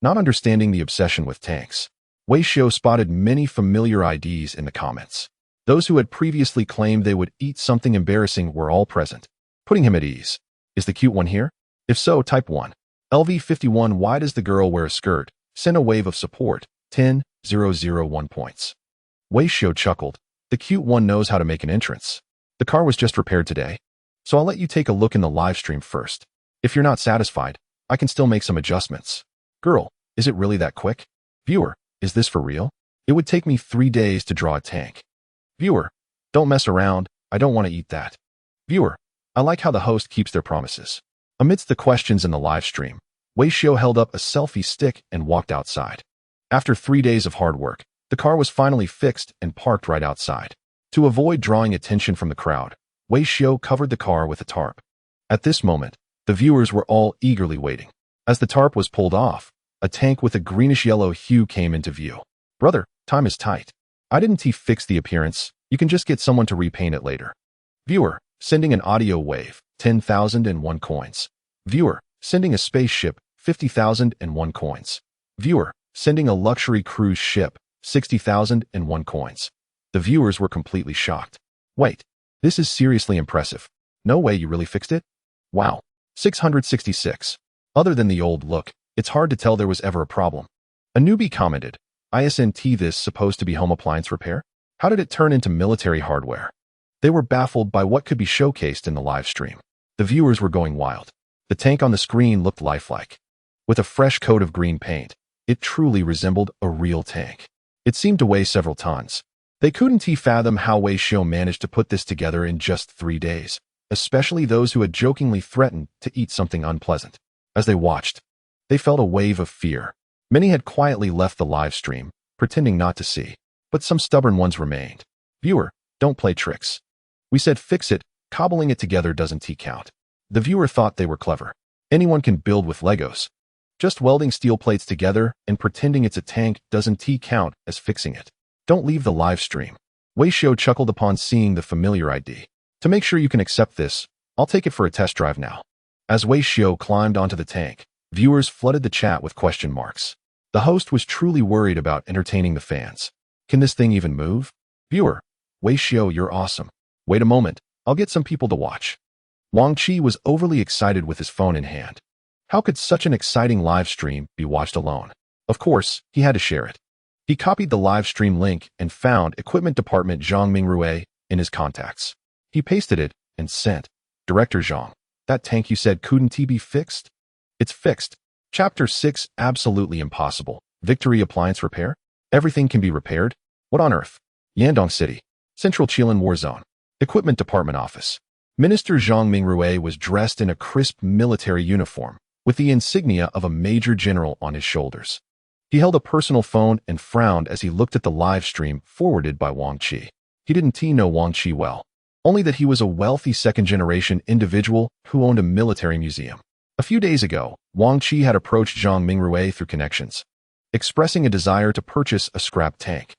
not understanding the obsession with tanks. Wei Xiao spotted many familiar IDs in the comments. Those who had previously claimed they would eat something embarrassing were all present, putting him at ease. Is the cute one here? If so, type 1. LV51. Why does the girl wear a skirt? Send a wave of support. 10,001 points. Wei Xiao chuckled. The cute one knows how to make an entrance. The car was just repaired today, so I'll let you take a look in the live stream first. If you're not satisfied, I can still make some adjustments. Girl, is it really that quick? Viewer, is this for real? It would take me 3 days to draw a tank. Viewer, don't mess around, I don't want to eat that. Viewer, I like how the host keeps their promises. Amidst the questions in the live stream, Wei Xiao held up a selfie stick and walked outside. After 3 days of hard work, the car was finally fixed and parked right outside. To avoid drawing attention from the crowd, Wei Xiao covered the car with a tarp. At this moment, the viewers were all eagerly waiting. As the tarp was pulled off, a tank with a greenish-yellow hue came into view. Brother, time is tight. I didn't fix the appearance. You can just get someone to repaint it later. Viewer, sending an audio wave, 10,001 coins. Viewer, sending a spaceship, 50,001 coins. Viewer, sending a luxury cruise ship, 60,001 coins. The viewers were completely shocked. Wait, this is seriously impressive. No way you really fixed it? Wow. 666. Other than the old look, it's hard to tell there was ever a problem. A newbie commented, "Isn't this supposed to be home appliance repair? How did it turn into military hardware?" They were baffled by what could be showcased in the live stream. The viewers were going wild. The tank on the screen looked lifelike. With a fresh coat of green paint, it truly resembled a real tank. It seemed to weigh several tons. They couldn't fathom how Wei Xiao managed to put this together in just 3 days, especially those who had jokingly threatened to eat something unpleasant. As they watched, they felt a wave of fear. Many had quietly left the live stream, pretending not to see, but some stubborn ones remained. Viewer, don't play tricks. We said fix it, cobbling it together doesn't count. The viewer thought they were clever. Anyone can build with Legos. Just welding steel plates together and pretending it's a tank doesn't count as fixing it. Don't leave the live stream. Wei Xiao chuckled upon seeing the familiar ID. To make sure you can accept this, I'll take it for a test drive now. As Wei Xiao climbed onto the tank, viewers flooded the chat with question marks. The host was truly worried about entertaining the fans. Can this thing even move? Viewer, Wei Xiao, you're awesome. Wait a moment, I'll get some people to watch. Wang Qi was overly excited with his phone in hand. How could such an exciting live stream be watched alone? Of course, he had to share it. He copied the live stream link and found Equipment Department Zhang Mingrui in his contacts. He pasted it and sent. Director Zhang, that tank you said couldn't be fixed? It's fixed. Chapter 6, absolutely impossible. Victory appliance repair? Everything can be repaired? What on earth? Yandong City. Central Chilan War Zone. Equipment Department Office. Minister Zhang Mingrui was dressed in a crisp military uniform, with the insignia of a major general on his shoulders. He held a personal phone and frowned as he looked at the live stream forwarded by Wang Qi. He didn't know Wang Qi well, only that he was a wealthy second-generation individual who owned a military museum. A few days ago, Wang Qi had approached Zhang Mingrui through connections, expressing a desire to purchase a scrap tank.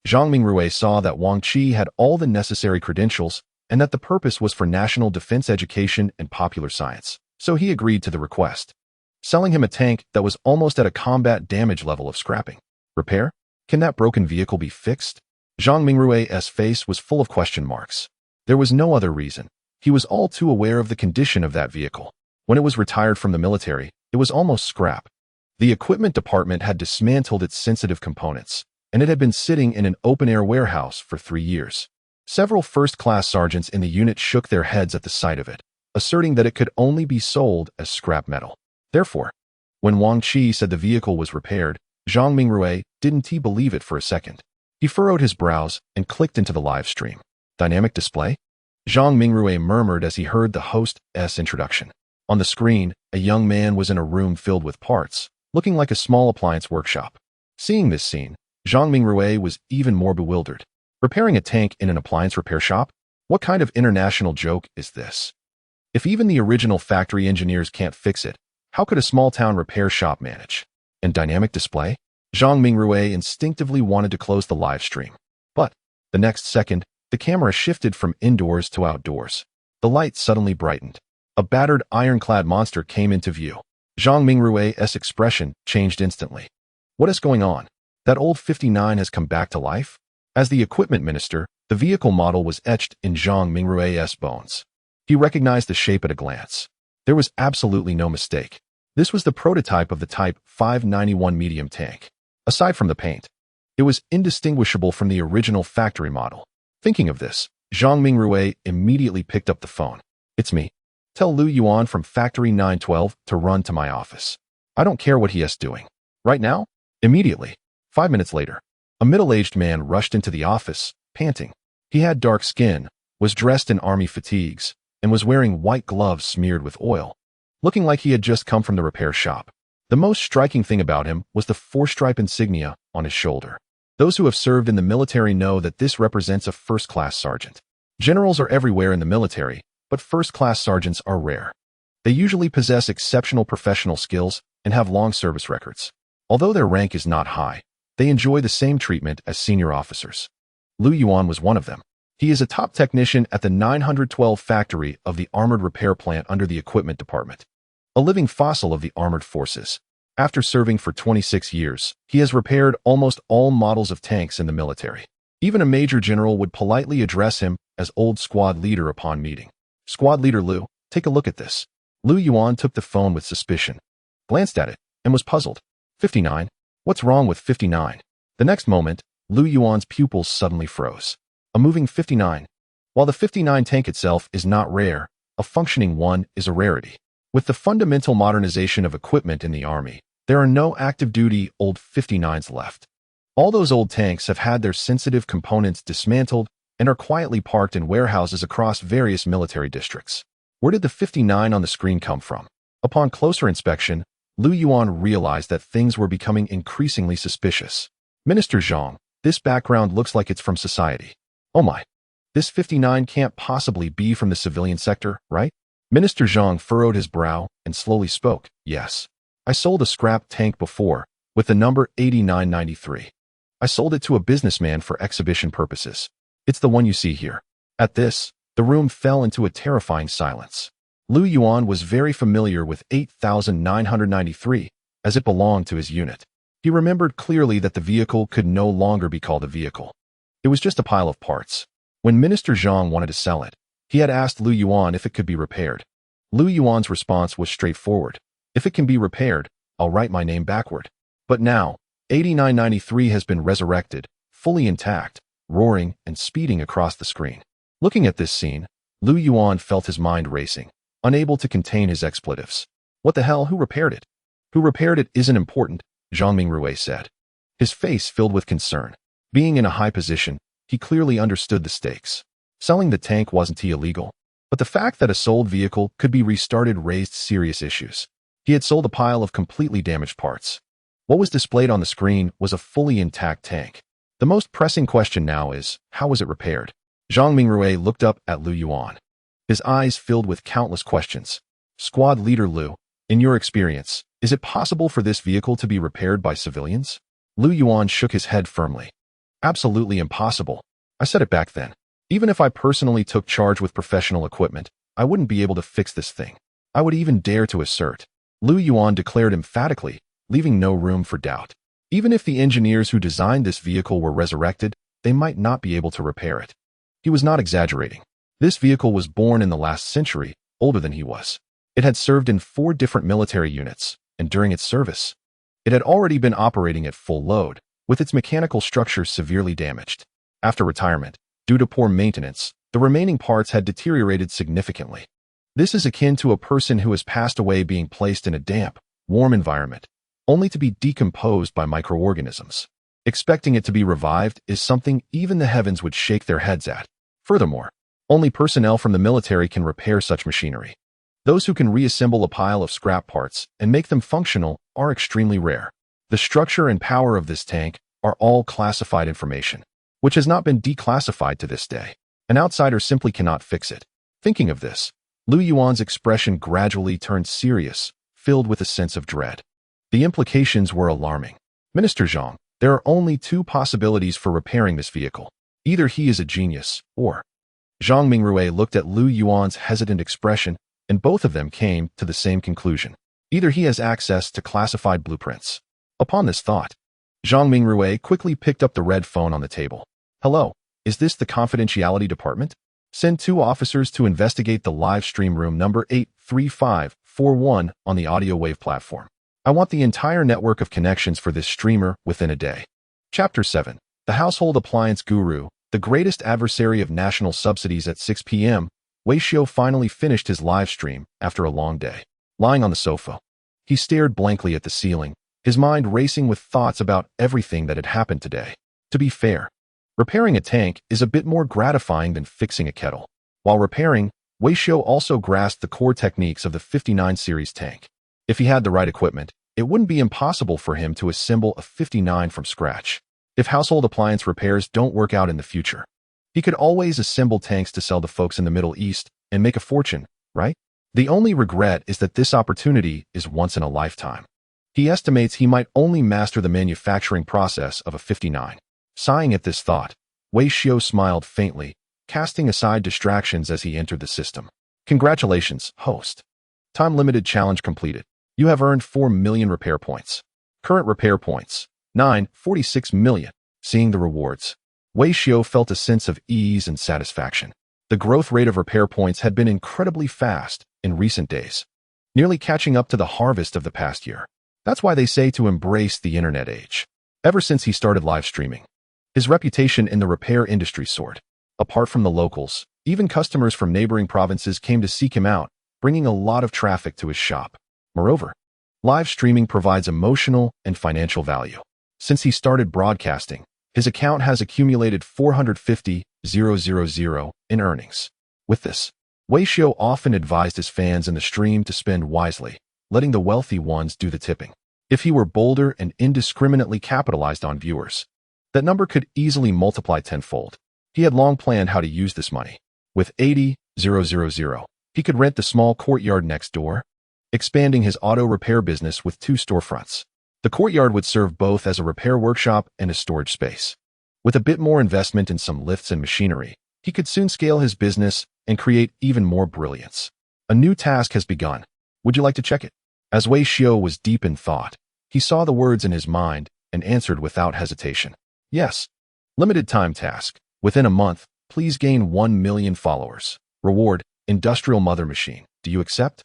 Zhang Mingrui saw that Wang Qi had all the necessary credentials and that the purpose was for national defense education and popular science, so he agreed to the request, selling him a tank that was almost at a combat damage level of scrapping. Repair? Can that broken vehicle be fixed? Zhang Mingrui's face was full of question marks. There was no other reason. He was all too aware of the condition of that vehicle. When it was retired from the military, it was almost scrap. The equipment department had dismantled its sensitive components, and it had been sitting in an open-air warehouse for 3 years. Several first-class sergeants in the unit shook their heads at the sight of it, asserting that it could only be sold as scrap metal. Therefore, when Wang Qi said the vehicle was repaired, Zhang Mingrui didn't believe it for a second. He furrowed his brows and clicked into the live stream. Dynamic display? Zhang Mingrui murmured as he heard the host's introduction. On the screen, a young man was in a room filled with parts, looking like a small appliance workshop. Seeing this scene, Zhang Mingrui was even more bewildered. Repairing a tank in an appliance repair shop? What kind of international joke is this? If even the original factory engineers can't fix it, how could a small-town repair shop manage? And dynamic display? Zhang Mingrui instinctively wanted to close the live stream. But, the next second, the camera shifted from indoors to outdoors. The light suddenly brightened. A battered ironclad monster came into view. Zhang Mingrui's expression changed instantly. What is going on? That old 59 has come back to life? As the equipment minister, the vehicle model was etched in Zhang Mingrui's bones. He recognized the shape at a glance. There was absolutely no mistake. This was the prototype of the Type 591 medium tank. Aside from the paint, it was indistinguishable from the original factory model. Thinking of this, Zhang Mingrui immediately picked up the phone. It's me. Tell Lu Yuan from Factory 912 to run to my office. I don't care what he is doing. Right now? Immediately. 5 minutes later, a middle-aged man rushed into the office, panting. He had dark skin, was dressed in army fatigues, and was wearing white gloves smeared with oil, looking like he had just come from the repair shop. The most striking thing about him was the 4-stripe insignia on his shoulder. Those who have served in the military know that this represents a first-class sergeant. Generals are everywhere in the military, but first-class sergeants are rare. They usually possess exceptional professional skills and have long service records. Although their rank is not high, they enjoy the same treatment as senior officers. Lu Yuan was one of them. He is a top technician at the 912 factory of the armored repair plant under the equipment department. A living fossil of the armored forces. After serving for 26 years, he has repaired almost all models of tanks in the military. Even a major general would politely address him as old squad leader upon meeting. Squad leader Lu, take a look at this. Lu Yuan took the phone with suspicion, glanced at it, and was puzzled. 59? What's wrong with 59? The next moment, Lu Yuan's pupils suddenly froze. A moving 59. While the 59 tank itself is not rare, a functioning one is a rarity. With the fundamental modernization of equipment in the Army, there are no active-duty old 59s left. All those old tanks have had their sensitive components dismantled and are quietly parked in warehouses across various military districts. Where did the 59 on the screen come from? Upon closer inspection, Lu Yuan realized that things were becoming increasingly suspicious. Minister Zhang, this background looks like it's from society. Oh my. This 59 can't possibly be from the civilian sector, right? Minister Zhang furrowed his brow and slowly spoke. Yes. I sold a scrap tank before, with the number 8993. I sold it to a businessman for exhibition purposes. It's the one you see here. At this, the room fell into a terrifying silence. Lu Yuan was very familiar with 8993, as it belonged to his unit. He remembered clearly that the vehicle could no longer be called a vehicle. It was just a pile of parts. When Minister Zhang wanted to sell it, he had asked Lu Yuan if it could be repaired. Lu Yuan's response was straightforward. If it can be repaired, I'll write my name backward. But now, 8993 has been resurrected, fully intact, roaring and speeding across the screen. Looking at this scene, Lu Yuan felt his mind racing, unable to contain his expletives. What the hell? Who repaired it? Who repaired it isn't important, Zhang Mingrui said. His face filled with concern. Being in a high position, he clearly understood the stakes. Selling the tank wasn't illegal, but the fact that a sold vehicle could be restarted raised serious issues. He had sold a pile of completely damaged parts. What was displayed on the screen was a fully intact tank. The most pressing question now is, how was it repaired? Zhang Mingrui looked up at Lu Yuan. His eyes filled with countless questions. Squad leader Lu, in your experience, is it possible for this vehicle to be repaired by civilians? Lu Yuan shook his head firmly. Absolutely impossible. I said it back then. Even if I personally took charge with professional equipment, I wouldn't be able to fix this thing. I would even dare to assert. Lu Yuan declared emphatically, leaving no room for doubt. Even if the engineers who designed this vehicle were resurrected, they might not be able to repair it. He was not exaggerating. This vehicle was born in the last century, older than he was. It had served in 4 different military units, and during its service, it had already been operating at full load, with its mechanical structure severely damaged. After retirement, due to poor maintenance, the remaining parts had deteriorated significantly. This is akin to a person who has passed away being placed in a damp, warm environment, only to be decomposed by microorganisms. Expecting it to be revived is something even the heavens would shake their heads at. Furthermore, only personnel from the military can repair such machinery. Those who can reassemble a pile of scrap parts and make them functional are extremely rare. The structure and power of this tank are all classified information, which has not been declassified to this day. An outsider simply cannot fix it. Thinking of this, Lu Yuan's expression gradually turned serious, filled with a sense of dread. The implications were alarming. Minister Zhang, there are only 2 possibilities for repairing this vehicle. Either he is a genius, or... Zhang Mingrui looked at Lu Yuan's hesitant expression, and both of them came to the same conclusion. Either he has access to classified blueprints. Upon this thought, Zhang Mingrui quickly picked up the red phone on the table. Hello, is this the confidentiality department? Send 2 officers to investigate the live stream room number 83541 on the audio wave platform. I want the entire network of connections for this streamer within a day. Chapter 7. The Household Appliance Guru, the greatest adversary of national subsidies. At 6 p.m., Wei Xiu finally finished his live stream after a long day. Lying on the sofa, he stared blankly at the ceiling, his mind racing with thoughts about everything that had happened today. To be fair, repairing a tank is a bit more gratifying than fixing a kettle. While repairing, Wei Xiu also grasped the core techniques of the 59 series tank. If he had the right equipment, it wouldn't be impossible for him to assemble a 59 from scratch. If household appliance repairs don't work out in the future, he could always assemble tanks to sell to folks in the Middle East and make a fortune, right? The only regret is that this opportunity is once in a lifetime. He estimates he might only master the manufacturing process of a 59. Sighing at this thought, Wei Xiu smiled faintly, casting aside distractions as he entered the system. Congratulations, host. Time-limited challenge completed. You have earned 4 million repair points. Current repair points, 946 million. Seeing the rewards, Wei Xiu felt a sense of ease and satisfaction. The growth rate of repair points had been incredibly fast in recent days, nearly catching up to the harvest of the past year. That's why they say to embrace the internet age. Ever since he started live streaming, his reputation in the repair industry soared. Apart from the locals, even customers from neighboring provinces came to seek him out, bringing a lot of traffic to his shop. Moreover, live streaming provides emotional and financial value. Since he started broadcasting, his account has accumulated 450,000 in earnings. With this, Wei Xiu often advised his fans in the stream to spend wisely, letting the wealthy ones do the tipping. If he were bolder and indiscriminately capitalized on viewers, that number could easily multiply tenfold. He had long planned how to use this money. With 80,000, he could rent the small courtyard next door, expanding his auto repair business with 2 storefronts. The courtyard would serve both as a repair workshop and a storage space. With a bit more investment in some lifts and machinery, he could soon scale his business and create even more brilliance. A new task has begun. Would you like to check it? As Wei Xiu was deep in thought, he saw the words in his mind and answered without hesitation. Yes. Limited time task. Within a month, please gain 1 million followers. Reward, industrial mother machine. Do you accept?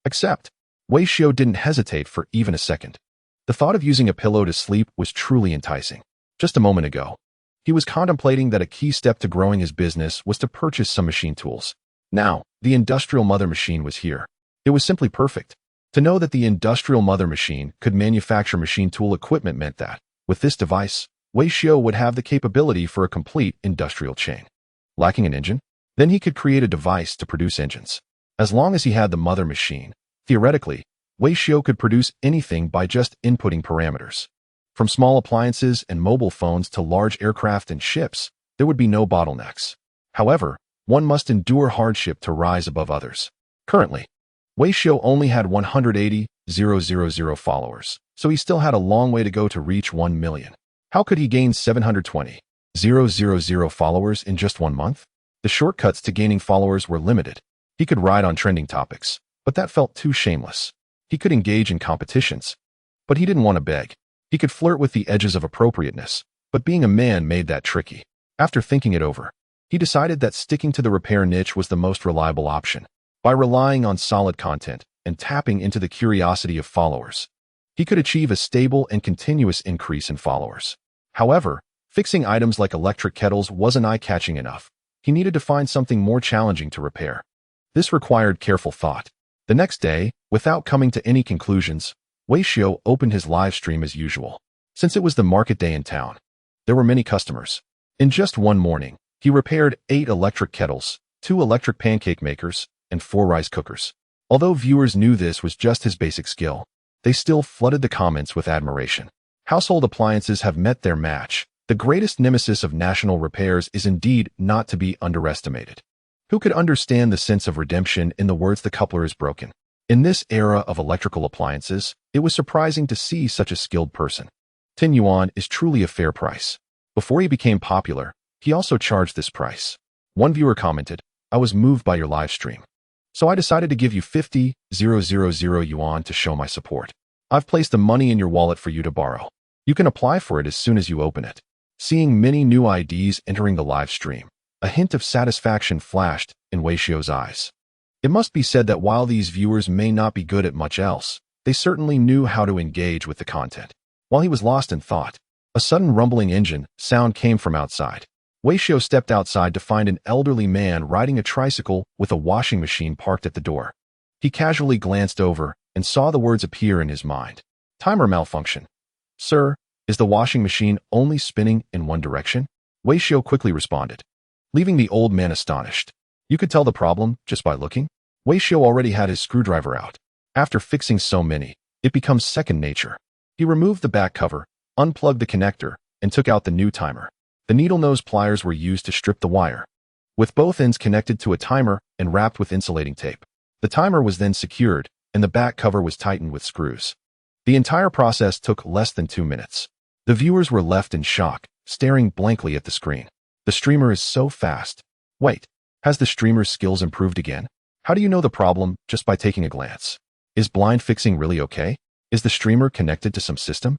Accept. Wei Xiu didn't hesitate for even a second. The thought of using a pillow to sleep was truly enticing. Just a moment ago, he was contemplating that a key step to growing his business was to purchase some machine tools. Now, the industrial mother machine was here. It was simply perfect. To know that the industrial mother machine could manufacture machine tool equipment meant that, with this device, Wei Xiu would have the capability for a complete industrial chain. Lacking an engine? Then he could create a device to produce engines. As long as he had the mother machine, theoretically, Wei Xiu could produce anything by just inputting parameters. From small appliances and mobile phones to large aircraft and ships, there would be no bottlenecks. However, one must endure hardship to rise above others. Currently, Wei Xiu only had 180,000 followers, so he still had a long way to go to reach 1 million. How could he gain 720,000 followers in just 1 month? The shortcuts to gaining followers were limited. He could ride on trending topics, but that felt too shameless. He could engage in competitions, but he didn't want to beg. He could flirt with the edges of appropriateness, but being a man made that tricky. After thinking it over, he decided that sticking to the repair niche was the most reliable option. By relying on solid content and tapping into the curiosity of followers, he could achieve a stable and continuous increase in followers. However, fixing items like electric kettles wasn't eye-catching enough. He needed to find something more challenging to repair. This required careful thought. The next day, without coming to any conclusions, Wei Xiu opened his live stream as usual. Since it was the market day in town, there were many customers. In just one morning, he repaired 8 electric kettles, 2 electric pancake makers, and 4 rice cookers. Although viewers knew this was just his basic skill, they still flooded the comments with admiration. Household appliances have met their match. The greatest nemesis of national repairs is indeed not to be underestimated. Who could understand the sense of redemption in the words "the coupler is broken"? In this era of electrical appliances, it was surprising to see such a skilled person. 10 yuan is truly a fair price. Before he became popular, he also charged this price. One viewer commented, "I was moved by your live stream, so I decided to give you 50,000 yuan to show my support. I've placed the money in your wallet for you to borrow. You can apply for it as soon as you open it." Seeing many new IDs entering the live stream, a hint of satisfaction flashed in Wei Xiu's eyes. It must be said that while these viewers may not be good at much else, they certainly knew how to engage with the content. While he was lost in thought, a sudden rumbling engine sound came from outside. Wei Xiu stepped outside to find an elderly man riding a tricycle with a washing machine parked at the door. He casually glanced over and saw the words appear in his mind. "Timer malfunction. Sir, is the washing machine only spinning in one direction?" Wei Xiu quickly responded, leaving the old man astonished. You could tell the problem just by looking. Wei Xiu already had his screwdriver out. After fixing so many, it becomes second nature. He removed the back cover, unplugged the connector, and took out the new timer. The needle-nose pliers were used to strip the wire, with both ends connected to a timer and wrapped with insulating tape. The timer was then secured, and the back cover was tightened with screws. The entire process took less than 2 minutes. The viewers were left in shock, staring blankly at the screen. The streamer is so fast. Wait, has the streamer's skills improved again? How do you know the problem just by taking a glance? Is blind fixing really okay? Is the streamer connected to some system?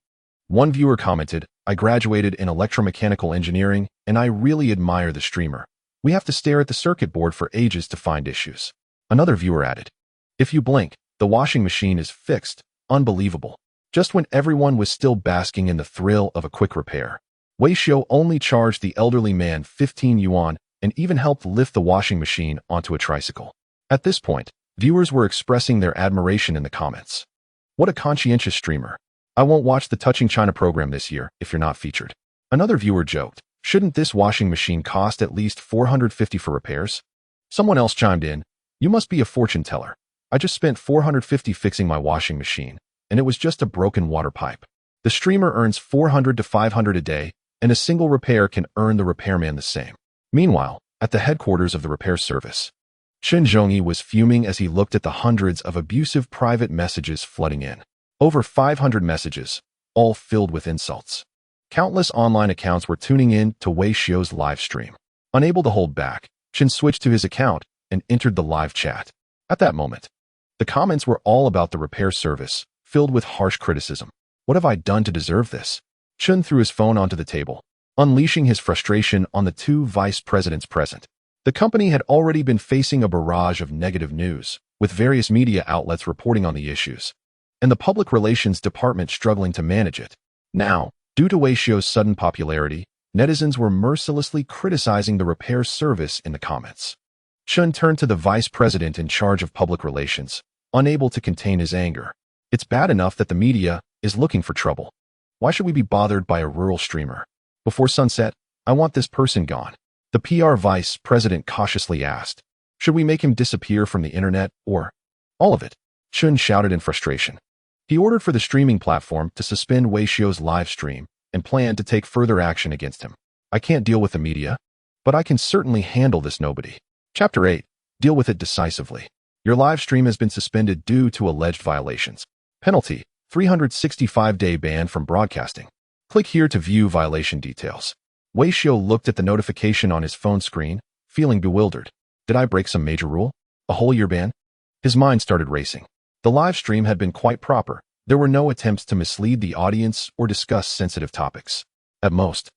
One viewer commented, I graduated in electromechanical engineering and I really admire the streamer. We have to stare at the circuit board for ages to find issues. Another viewer added, if you blink, the washing machine is fixed. Unbelievable. Just when everyone was still basking in the thrill of a quick repair. Wei Xiu only charged the elderly man 15 yuan and even helped lift the washing machine onto a tricycle. At this point, viewers were expressing their admiration in the comments. What a conscientious streamer. I won't watch the Touching China program this year if you're not featured. Another viewer joked, shouldn't this washing machine cost at least 450 for repairs? Someone else chimed in, you must be a fortune teller. I just spent 450 fixing my washing machine, and it was just a broken water pipe. The streamer earns 400 to 500 a day, and a single repair can earn the repairman the same. Meanwhile, at the headquarters of the repair service, Chen Zhongyi was fuming as he looked at the hundreds of abusive private messages flooding in. Over 500 messages, all filled with insults. Countless online accounts were tuning in to Wei Xiu's live stream. Unable to hold back, Chen switched to his account and entered the live chat. At that moment, the comments were all about the repair service, filled with harsh criticism. What have I done to deserve this? Chen threw his phone onto the table, unleashing his frustration on the two vice presidents present. The company had already been facing a barrage of negative news, with various media outlets reporting on the issues, and the public relations department struggling to manage it. Now, due to Wei Xiu's sudden popularity, netizens were mercilessly criticizing the repair service in the comments. Chen turned to the vice president in charge of public relations, unable to contain his anger. It's bad enough that the media is looking for trouble. Why should we be bothered by a rural streamer? Before sunset, I want this person gone. The PR vice president cautiously asked, should we make him disappear from the internet or all of it? Chen shouted in frustration. He ordered for the streaming platform to suspend Wei Xiu's live stream and planned to take further action against him. I can't deal with the media, but I can certainly handle this nobody. Chapter 8. Deal with it decisively. Your live stream has been suspended due to alleged violations. Penalty, 365-day ban from broadcasting. Click here to view violation details. Wei Xiu looked at the notification on his phone screen, feeling bewildered. Did I break some major rule? A whole year ban? His mind started racing. The live stream had been quite proper. There were no attempts to mislead the audience or discuss sensitive topics. At most,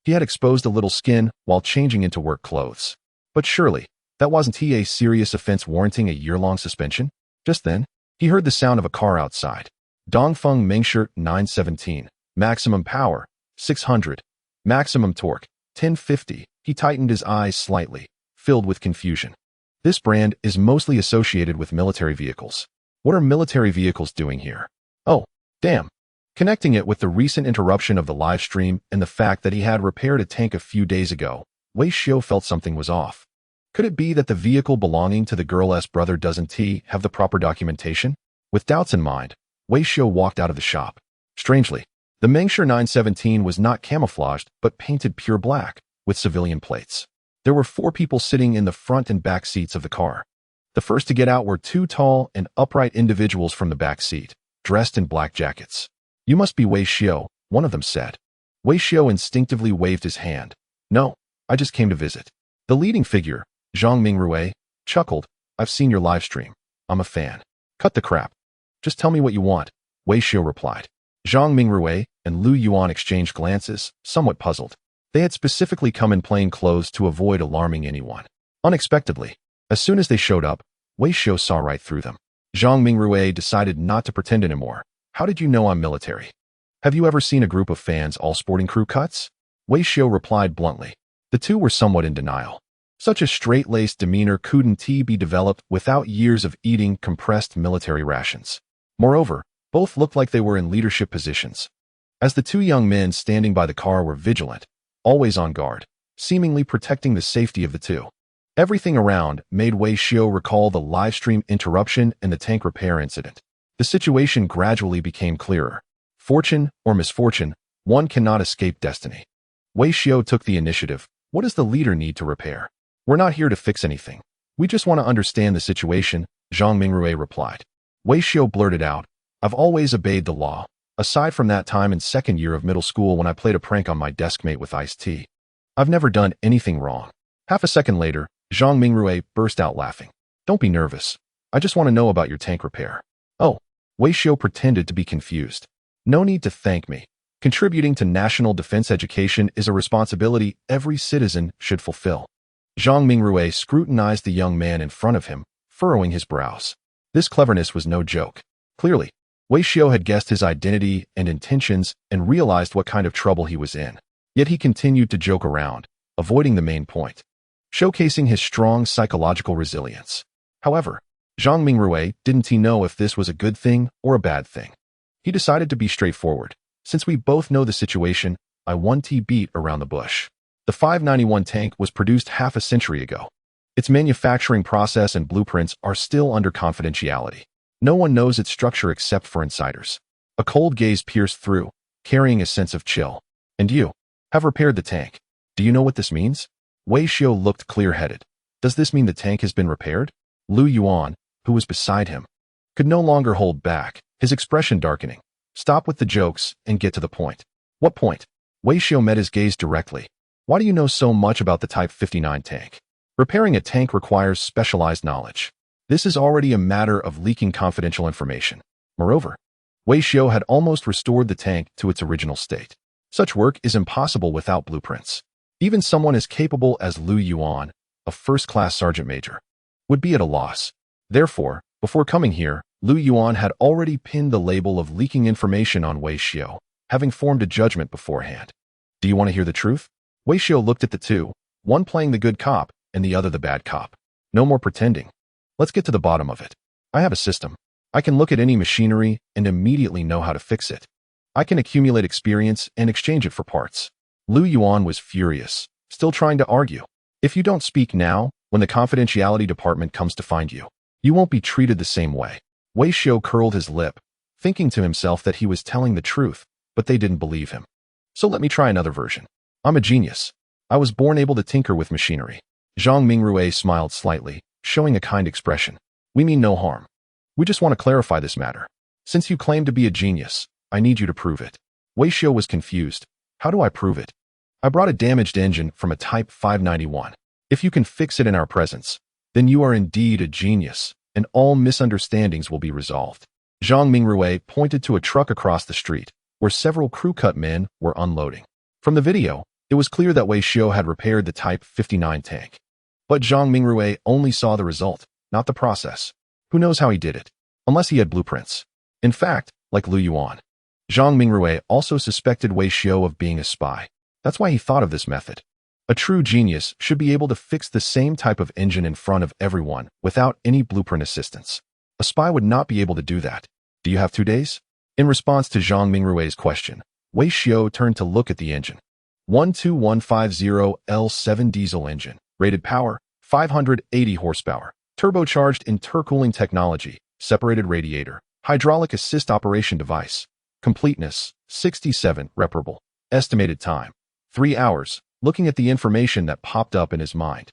he had exposed a little skin while changing into work clothes. But surely, that wasn't a serious offense warranting a year-long suspension? Just then, he heard the sound of a car outside. Dongfeng Mengshirt 917. Maximum power, 600. Maximum torque, 1050. He tightened his eyes slightly, filled with confusion. This brand is mostly associated with military vehicles. What are military vehicles doing here? Oh, damn. Connecting it with the recent interruption of the live stream and the fact that he had repaired a tank a few days ago, Wei Xiu felt something was off. Could it be that the vehicle belonging to the girl's brother doesn't have the proper documentation? With doubts in mind, Wei Xiu walked out of the shop. Strangely, the Mengshirt 917 was not camouflaged but painted pure black, with civilian plates. There were 4 people sitting in the front and back seats of the car. The first to get out were 2 tall and upright individuals from the back seat, dressed in black jackets. You must be Wei Xiu, one of them said. Wei Xiu instinctively waved his hand. No, I just came to visit. The leading figure, Zhang Mingrui, chuckled. I've seen your live stream. I'm a fan. Cut the crap. Just tell me what you want, Wei Xiu replied. Zhang Mingrui and Lu Yuan exchanged glances, somewhat puzzled. They had specifically come in plain clothes to avoid alarming anyone. Unexpectedly, as soon as they showed up, Wei Xiu saw right through them. Zhang Mingrui decided not to pretend anymore. How did you know I'm military? Have you ever seen a group of fans all sporting crew cuts? Wei Xiu replied bluntly. The two were somewhat in denial. Such a straight-laced demeanor couldn't be developed without years of eating compressed military rations. Moreover, both looked like they were in leadership positions. As the 2 young men standing by the car were vigilant, always on guard, seemingly protecting the safety of the two. Everything around made Wei Xiu recall the live stream interruption and the tank repair incident. The situation gradually became clearer. Fortune or misfortune, one cannot escape destiny. Wei Xiu took the initiative. What does the leader need to repair? We're not here to fix anything. We just want to understand the situation, Zhang Mingrui replied. Wei Xiu blurted out, I've always obeyed the law, aside from that time in second year of middle school when I played a prank on my desk mate with iced tea. I've never done anything wrong. Half a second later, Zhang Mingrui burst out laughing. Don't be nervous. I just want to know about your tank repair. Oh, Wei Xiu pretended to be confused. No need to thank me. Contributing to national defense education is a responsibility every citizen should fulfill. Zhang Mingrui scrutinized the young man in front of him, furrowing his brows. This cleverness was no joke. Clearly, Wei Xiu had guessed his identity and intentions and realized what kind of trouble he was in. Yet he continued to joke around, avoiding the main point, showcasing his strong psychological resilience. However, Zhang Mingrui didn't know if this was a good thing or a bad thing. He decided to be straightforward. Since we both know the situation, I won't beat around the bush. The 591 tank was produced half a century ago. Its manufacturing process and blueprints are still under confidentiality. No one knows its structure except for insiders. A cold gaze pierced through, carrying a sense of chill. And you have repaired the tank. Do you know what this means? Wei Xiu looked clear-headed. Does this mean the tank has been repaired? Lu Yuan, who was beside him, could no longer hold back, his expression darkening. Stop with the jokes and get to the point. What point? Wei Xiu met his gaze directly. Why do you know so much about the Type 59 tank? Repairing a tank requires specialized knowledge. This is already a matter of leaking confidential information. Moreover, Wei Xiu had almost restored the tank to its original state. Such work is impossible without blueprints. Even someone as capable as Lu Yuan, a first-class sergeant major, would be at a loss. Therefore, before coming here, Lu Yuan had already pinned the label of leaking information on Wei Xiu, having formed a judgment beforehand. Do you want to hear the truth? Wei Xiu looked at the two, one playing the good cop and the other the bad cop. No more pretending. Let's get to the bottom of it. I have a system. I can look at any machinery and immediately know how to fix it. I can accumulate experience and exchange it for parts. Lu Yuan was furious, still trying to argue. If you don't speak now, when the confidentiality department comes to find you, you won't be treated the same way. Wei Xiu curled his lip, thinking to himself that he was telling the truth, but they didn't believe him. So let me try another version. I'm a genius. I was born able to tinker with machinery. Zhang Mingrui smiled slightly, showing a kind expression. We mean no harm. We just want to clarify this matter. Since you claim to be a genius, I need you to prove it. Wei Xiu was confused. How do I prove it? I brought a damaged engine from a Type 591. If you can fix it in our presence, then you are indeed a genius, and all misunderstandings will be resolved. Zhang Mingrui pointed to a truck across the street, where several crew-cut men were unloading. From the video, it was clear that Wei Xiu had repaired the Type 59 tank. But Zhang Mingrui only saw the result, not the process. Who knows how he did it? Unless he had blueprints. In fact, like Lu Yuan, Zhang Mingrui also suspected Wei Xiu of being a spy. That's why he thought of this method. A true genius should be able to fix the same type of engine in front of everyone without any blueprint assistance. A spy would not be able to do that. Do you have 2 days? In response to Zhang Mingrui's question, Wei Xiu turned to look at the engine. 12150L7 diesel engine, rated power, 580 horsepower, turbocharged intercooling technology, separated radiator, hydraulic assist operation device, completeness, 67, reparable, estimated time, 3 hours. Looking at the information that popped up in his mind,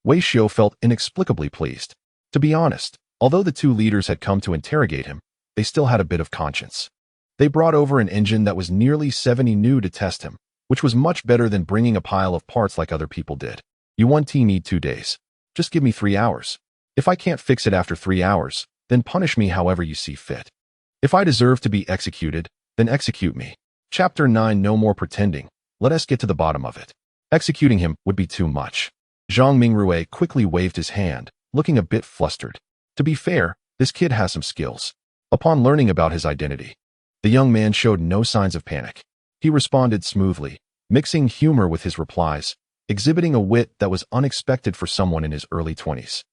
Wei Xiu felt inexplicably pleased. To be honest, although the two leaders had come to interrogate him, they still had a bit of conscience. They brought over an engine that was nearly 70 new to test him, which was much better than bringing a pile of parts like other people did. You need 2 days. Just give me 3 hours. If I can't fix it after 3 hours, then punish me however you see fit. If I deserve to be executed, then execute me. Chapter 9. No more pretending. Let us get to the bottom of it. Executing him would be too much. Zhang Mingrui quickly waved his hand, looking a bit flustered. To be fair, this kid has some skills. Upon learning about his identity, the young man showed no signs of panic. He responded smoothly, mixing humor with his replies, exhibiting a wit that was unexpected for someone in his early 20s.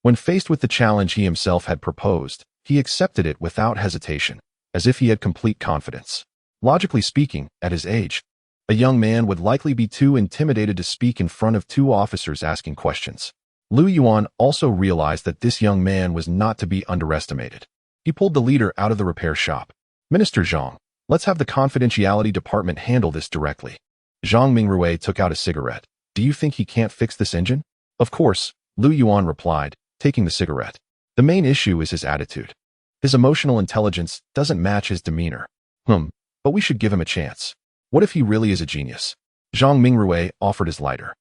When faced with the challenge he himself had proposed, he accepted it without hesitation, as if he had complete confidence. Logically speaking, at his age, a young man would likely be too intimidated to speak in front of 2 officers asking questions. Lu Yuan also realized that this young man was not to be underestimated. He pulled the leader out of the repair shop. Minister Zhang, let's have the confidentiality department handle this directly. Zhang Mingrui took out a cigarette. Do you think he can't fix this engine? Of course, Lu Yuan replied, taking the cigarette. The main issue is his attitude. His emotional intelligence doesn't match his demeanor. But we should give him a chance. What if he really is a genius? Zhang Mingrui offered his lighter.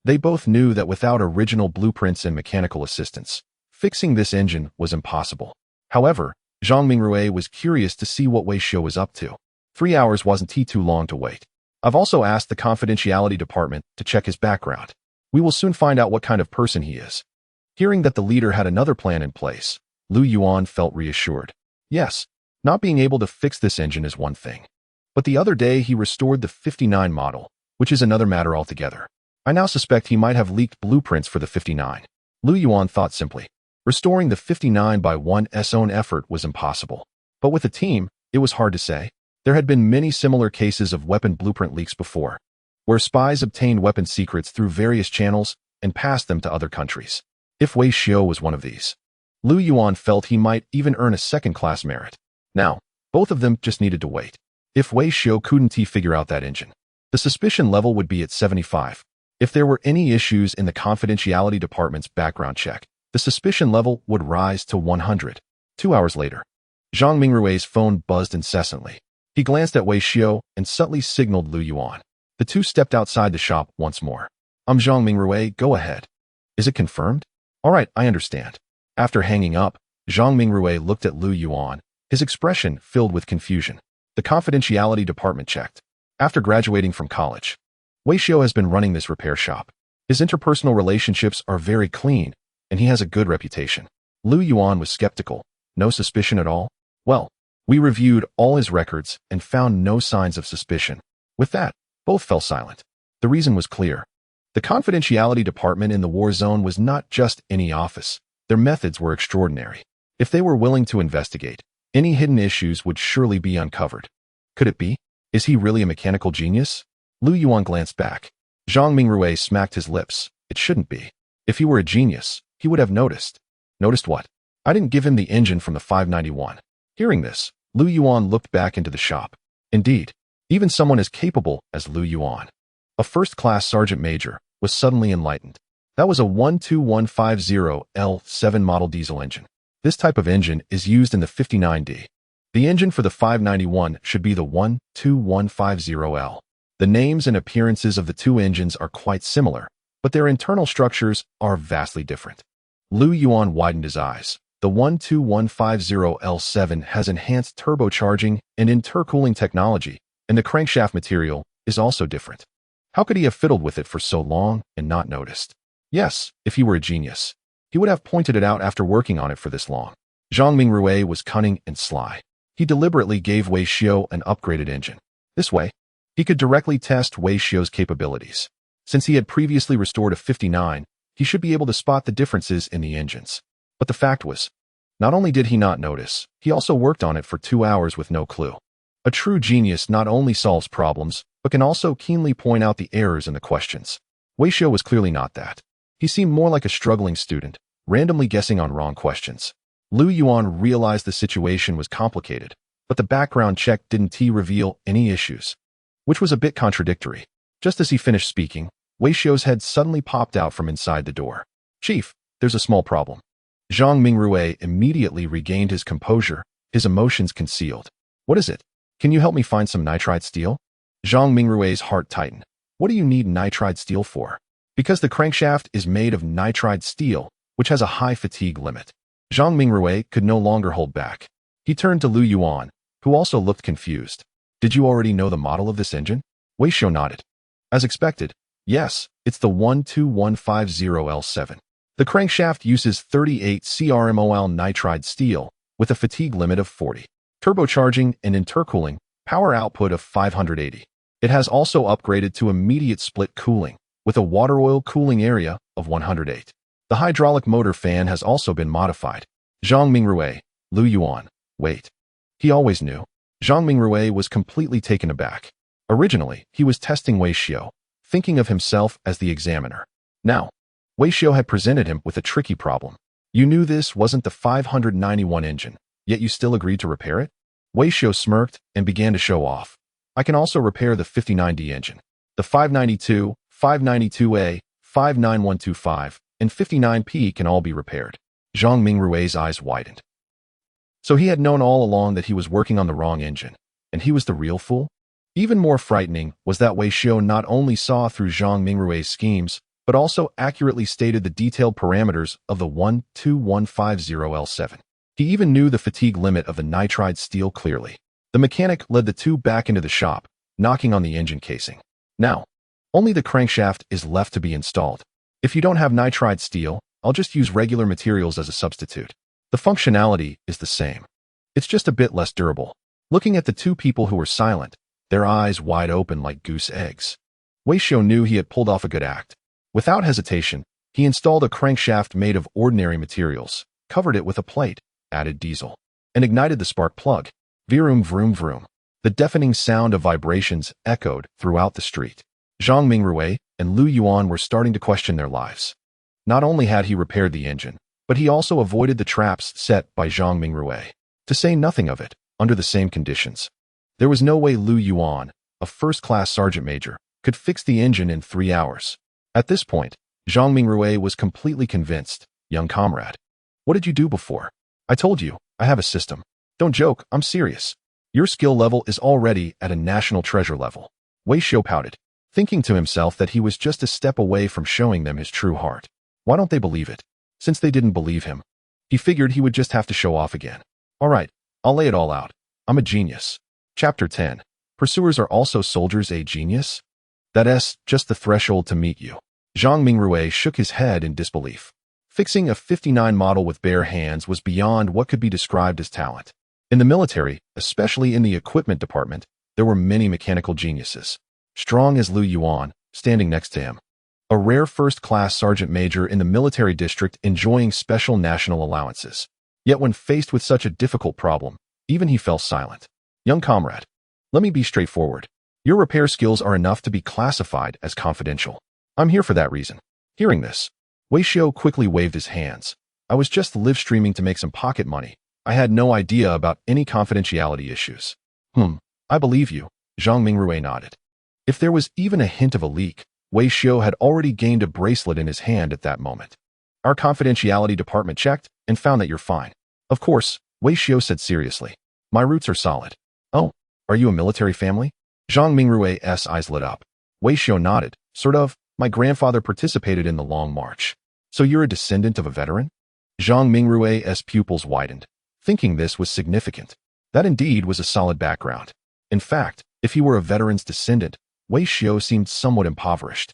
They both knew that without original blueprints and mechanical assistance, fixing this engine was impossible. However, Zhang Mingrui was curious to see what Wei Xiu was up to. 3 hours wasn't too long to wait. I've also asked the confidentiality department to check his background. We will soon find out what kind of person he is. Hearing that the leader had another plan in place, Lu Yuan felt reassured. Yes, not being able to fix this engine is one thing. But the other day he restored the 59 model, which is another matter altogether. I now suspect he might have leaked blueprints for the 59. Lu Yuan thought simply. Restoring the 59 by one's own effort was impossible. But with a team, it was hard to say. There had been many similar cases of weapon blueprint leaks before, where spies obtained weapon secrets through various channels and passed them to other countries. If Wei Xiu was one of these, Lu Yuan felt he might even earn a second-class merit. Now, both of them just needed to wait. If Wei Xiu couldn't figure out that engine, the suspicion level would be at 75. If there were any issues in the confidentiality department's background check, the suspicion level would rise to 100. 2 hours later, Zhang Mingrui's phone buzzed incessantly. He glanced at Wei Xiu and subtly signaled Lu Yuan. The two stepped outside the shop once more. I'm Zhang Mingrui, go ahead. Is it confirmed? All right, I understand. After hanging up, Zhang Mingrui looked at Lu Yuan, his expression filled with confusion. The confidentiality department checked. After graduating from college, Wei Xiu has been running this repair shop. His interpersonal relationships are very clean, and he has a good reputation. Lu Yuan was skeptical. No suspicion at all? Well, we reviewed all his records and found no signs of suspicion. With that, both fell silent. The reason was clear. The confidentiality department in the war zone was not just any office. Their methods were extraordinary. If they were willing to investigate, any hidden issues would surely be uncovered. Could it be? Is he really a mechanical genius? Lu Yuan glanced back. Zhang Mingrui smacked his lips. It shouldn't be. If he were a genius, he would have noticed. Noticed what? I didn't give him the engine from the 591. Hearing this, Lu Yuan looked back into the shop. Indeed, even someone as capable as Lu Yuan, a first-class sergeant major, was suddenly enlightened. That was a 12150L7 model diesel engine. This type of engine is used in the 59D. The engine for the 591 should be the 12150L. The names and appearances of the two engines are quite similar, but their internal structures are vastly different. Lu Yuan widened his eyes. The 12150L7 has enhanced turbocharging and intercooling technology, and the crankshaft material is also different. How could he have fiddled with it for so long and not noticed? Yes, if he were a genius, he would have pointed it out after working on it for this long. Zhang Mingrui was cunning and sly. He deliberately gave Wei Xiu an upgraded engine. This way, he could directly test Wei Xiu's capabilities. Since he had previously restored a 59, he should be able to spot the differences in the engines. But the fact was, not only did he not notice, he also worked on it for 2 hours with no clue. A true genius not only solves problems, but can also keenly point out the errors in the questions. Wei Xiu was clearly not that. He seemed more like a struggling student, randomly guessing on wrong questions. Lu Yuan realized the situation was complicated, but the background check didn't reveal any issues, which was a bit contradictory. Just as he finished speaking, Wei Xiu's head suddenly popped out from inside the door. Chief, there's a small problem. Zhang Mingrui immediately regained his composure, his emotions concealed. What is it? Can you help me find some nitride steel? Zhang Mingrui's heart tightened. What do you need nitride steel for? Because the crankshaft is made of nitride steel, which has a high fatigue limit. Zhang Mingrui could no longer hold back. He turned to Lu Yuan, who also looked confused. Did you already know the model of this engine? Wei Xiu nodded. As expected, yes, it's the 12150L7. The crankshaft uses 38 CRMOL nitride steel with a fatigue limit of 40. Turbocharging and intercooling, power output of 580. It has also upgraded to immediate split cooling with a water oil cooling area of 108. The hydraulic motor fan has also been modified. Zhang Mingrui, Lu Yuan, wait. He always knew. Zhang Mingrui was completely taken aback. Originally, he was testing Wei Xiu, thinking of himself as the examiner. Now, Wei Xiu had presented him with a tricky problem. You knew this wasn't the 591 engine, yet you still agreed to repair it? Wei Xiu smirked and began to show off. I can also repair the 59D engine. The 592, 592A, 59125, and 59P can all be repaired. Zhang Mingrui's eyes widened. So he had known all along that he was working on the wrong engine, and he was the real fool? Even more frightening was that Wei Xiao not only saw through Zhang Mingrue's schemes, but also accurately stated the detailed parameters of the 12150L7. He even knew the fatigue limit of the nitride steel clearly. The mechanic led the two back into the shop, knocking on the engine casing. Now, only the crankshaft is left to be installed. If you don't have nitride steel, I'll just use regular materials as a substitute. The functionality is the same. It's just a bit less durable. Looking at the two people who were silent, their eyes wide open like goose eggs, Wei Xiao knew he had pulled off a good act. Without hesitation, he installed a crankshaft made of ordinary materials, covered it with a plate, added diesel, and ignited the spark plug. Vroom vroom vroom. The deafening sound of vibrations echoed throughout the street. Zhang Mingrue and Lu Yuan were starting to question their lives. Not only had he repaired the engine, but he also avoided the traps set by Zhang Mingrue. To say nothing of it, under the same conditions. There was no way Lu Yuan, a first-class sergeant major, could fix the engine in 3 hours. At this point, Zhang Mingrue was completely convinced. Young comrade, what did you do before? I told you, I have a system. Don't joke, I'm serious. Your skill level is already at a national treasure level. Wei Xiao pouted, thinking to himself that he was just a step away from showing them his true heart. Why don't they believe it? Since they didn't believe him, he figured he would just have to show off again. All right, I'll lay it all out. I'm a genius. Chapter 10. Pursuers are also soldiers, a genius? That's just the threshold to meet you. Zhang Mingrue shook his head in disbelief. Fixing a 59 model with bare hands was beyond what could be described as talent. In the military, especially in the equipment department, there were many mechanical geniuses. Strong as Lu Yuan, standing next to him. A rare first-class sergeant major in the military district enjoying special national allowances. Yet when faced with such a difficult problem, even he fell silent. Young comrade, let me be straightforward. Your repair skills are enough to be classified as confidential. I'm here for that reason. Hearing this, Wei Xiao quickly waved his hands. I was just live streaming to make some pocket money. I had no idea about any confidentiality issues. I believe you, Zhang Mingrue nodded. If there was even a hint of a leak, Wei Xiao had already gained a bracelet in his hand at that moment. Our confidentiality department checked and found that you're fine. Of course, Wei Xiao said seriously. My roots are solid. Oh, are you a military family? Zhang Mingrue's eyes lit up. Wei Xiao nodded. Sort of. My grandfather participated in the Long March. So you're a descendant of a veteran? Zhang Mingrue's pupils widened, thinking this was significant. That indeed was a solid background. In fact, if he were a veteran's descendant, Wei Xiao seemed somewhat impoverished.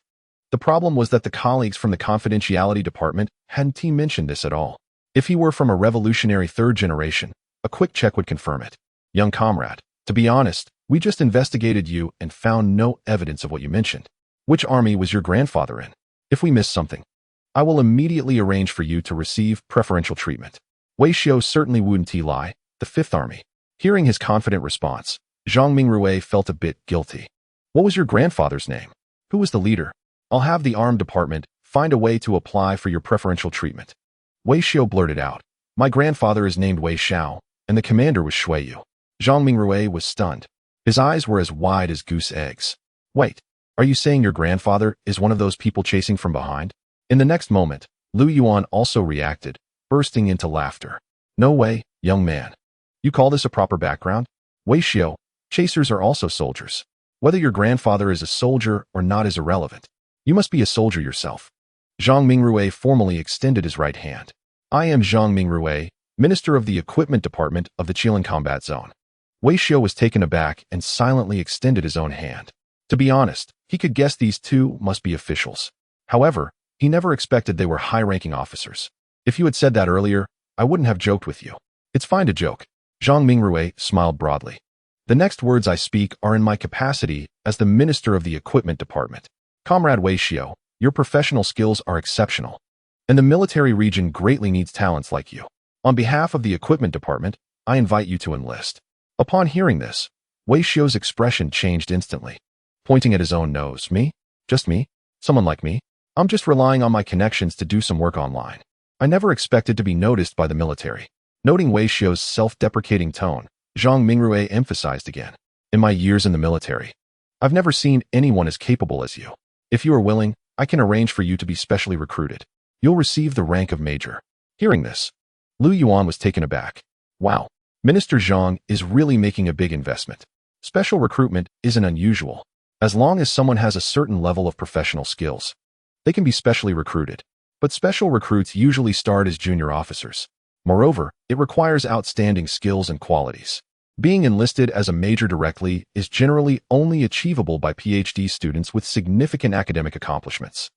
The problem was that the colleagues from the confidentiality department hadn't mentioned this at all. If he were from a revolutionary third generation, a quick check would confirm it. Young comrade, to be honest, we just investigated you and found no evidence of what you mentioned. Which army was your grandfather in? If we missed something, I will immediately arrange for you to receive preferential treatment. Wei Xiao certainly wouldn't lie. The 5th Army. Hearing his confident response, Zhang Mingrue felt a bit guilty. What was your grandfather's name? Who was the leader? I'll have the armed department find a way to apply for your preferential treatment. Wei Xiao blurted out. My grandfather is named Wei Xiao, and the commander was Shuiyu. Zhang Mingrue was stunned. His eyes were as wide as goose eggs. Wait, are you saying your grandfather is one of those people chasing from behind? In the next moment, Lu Yuan also reacted, bursting into laughter. No way, young man. You call this a proper background? Wei Xiao, chasers are also soldiers. Whether your grandfather is a soldier or not is irrelevant. You must be a soldier yourself. Zhang Mingrue formally extended his right hand. I am Zhang Mingrue, Minister of the Equipment Department of the Chilean Combat Zone. Wei Xiao was taken aback and silently extended his own hand. To be honest, he could guess these two must be officials. However, he never expected they were high-ranking officers. If you had said that earlier, I wouldn't have joked with you. It's fine to joke. Zhang Mingrue smiled broadly. The next words I speak are in my capacity as the Minister of the Equipment Department. Comrade Wei Xiao, your professional skills are exceptional, and the military region greatly needs talents like you. On behalf of the Equipment Department, I invite you to enlist. Upon hearing this, Wei Xiao's expression changed instantly. Pointing at his own nose, me? Just me? Someone like me? I'm just relying on my connections to do some work online. I never expected to be noticed by the military. Noting Wei Xiao's self-deprecating tone, Zhang Mingrue emphasized again. In my years in the military, I've never seen anyone as capable as you. If you are willing, I can arrange for you to be specially recruited. You'll receive the rank of major. Hearing this, Lu Yuan was taken aback. Wow, Minister Zhang is really making a big investment. Special recruitment isn't unusual. As long as someone has a certain level of professional skills, they can be specially recruited. But special recruits usually start as junior officers. Moreover, it requires outstanding skills and qualities. Being enlisted as a major directly is generally only achievable by PhD students with significant academic accomplishments.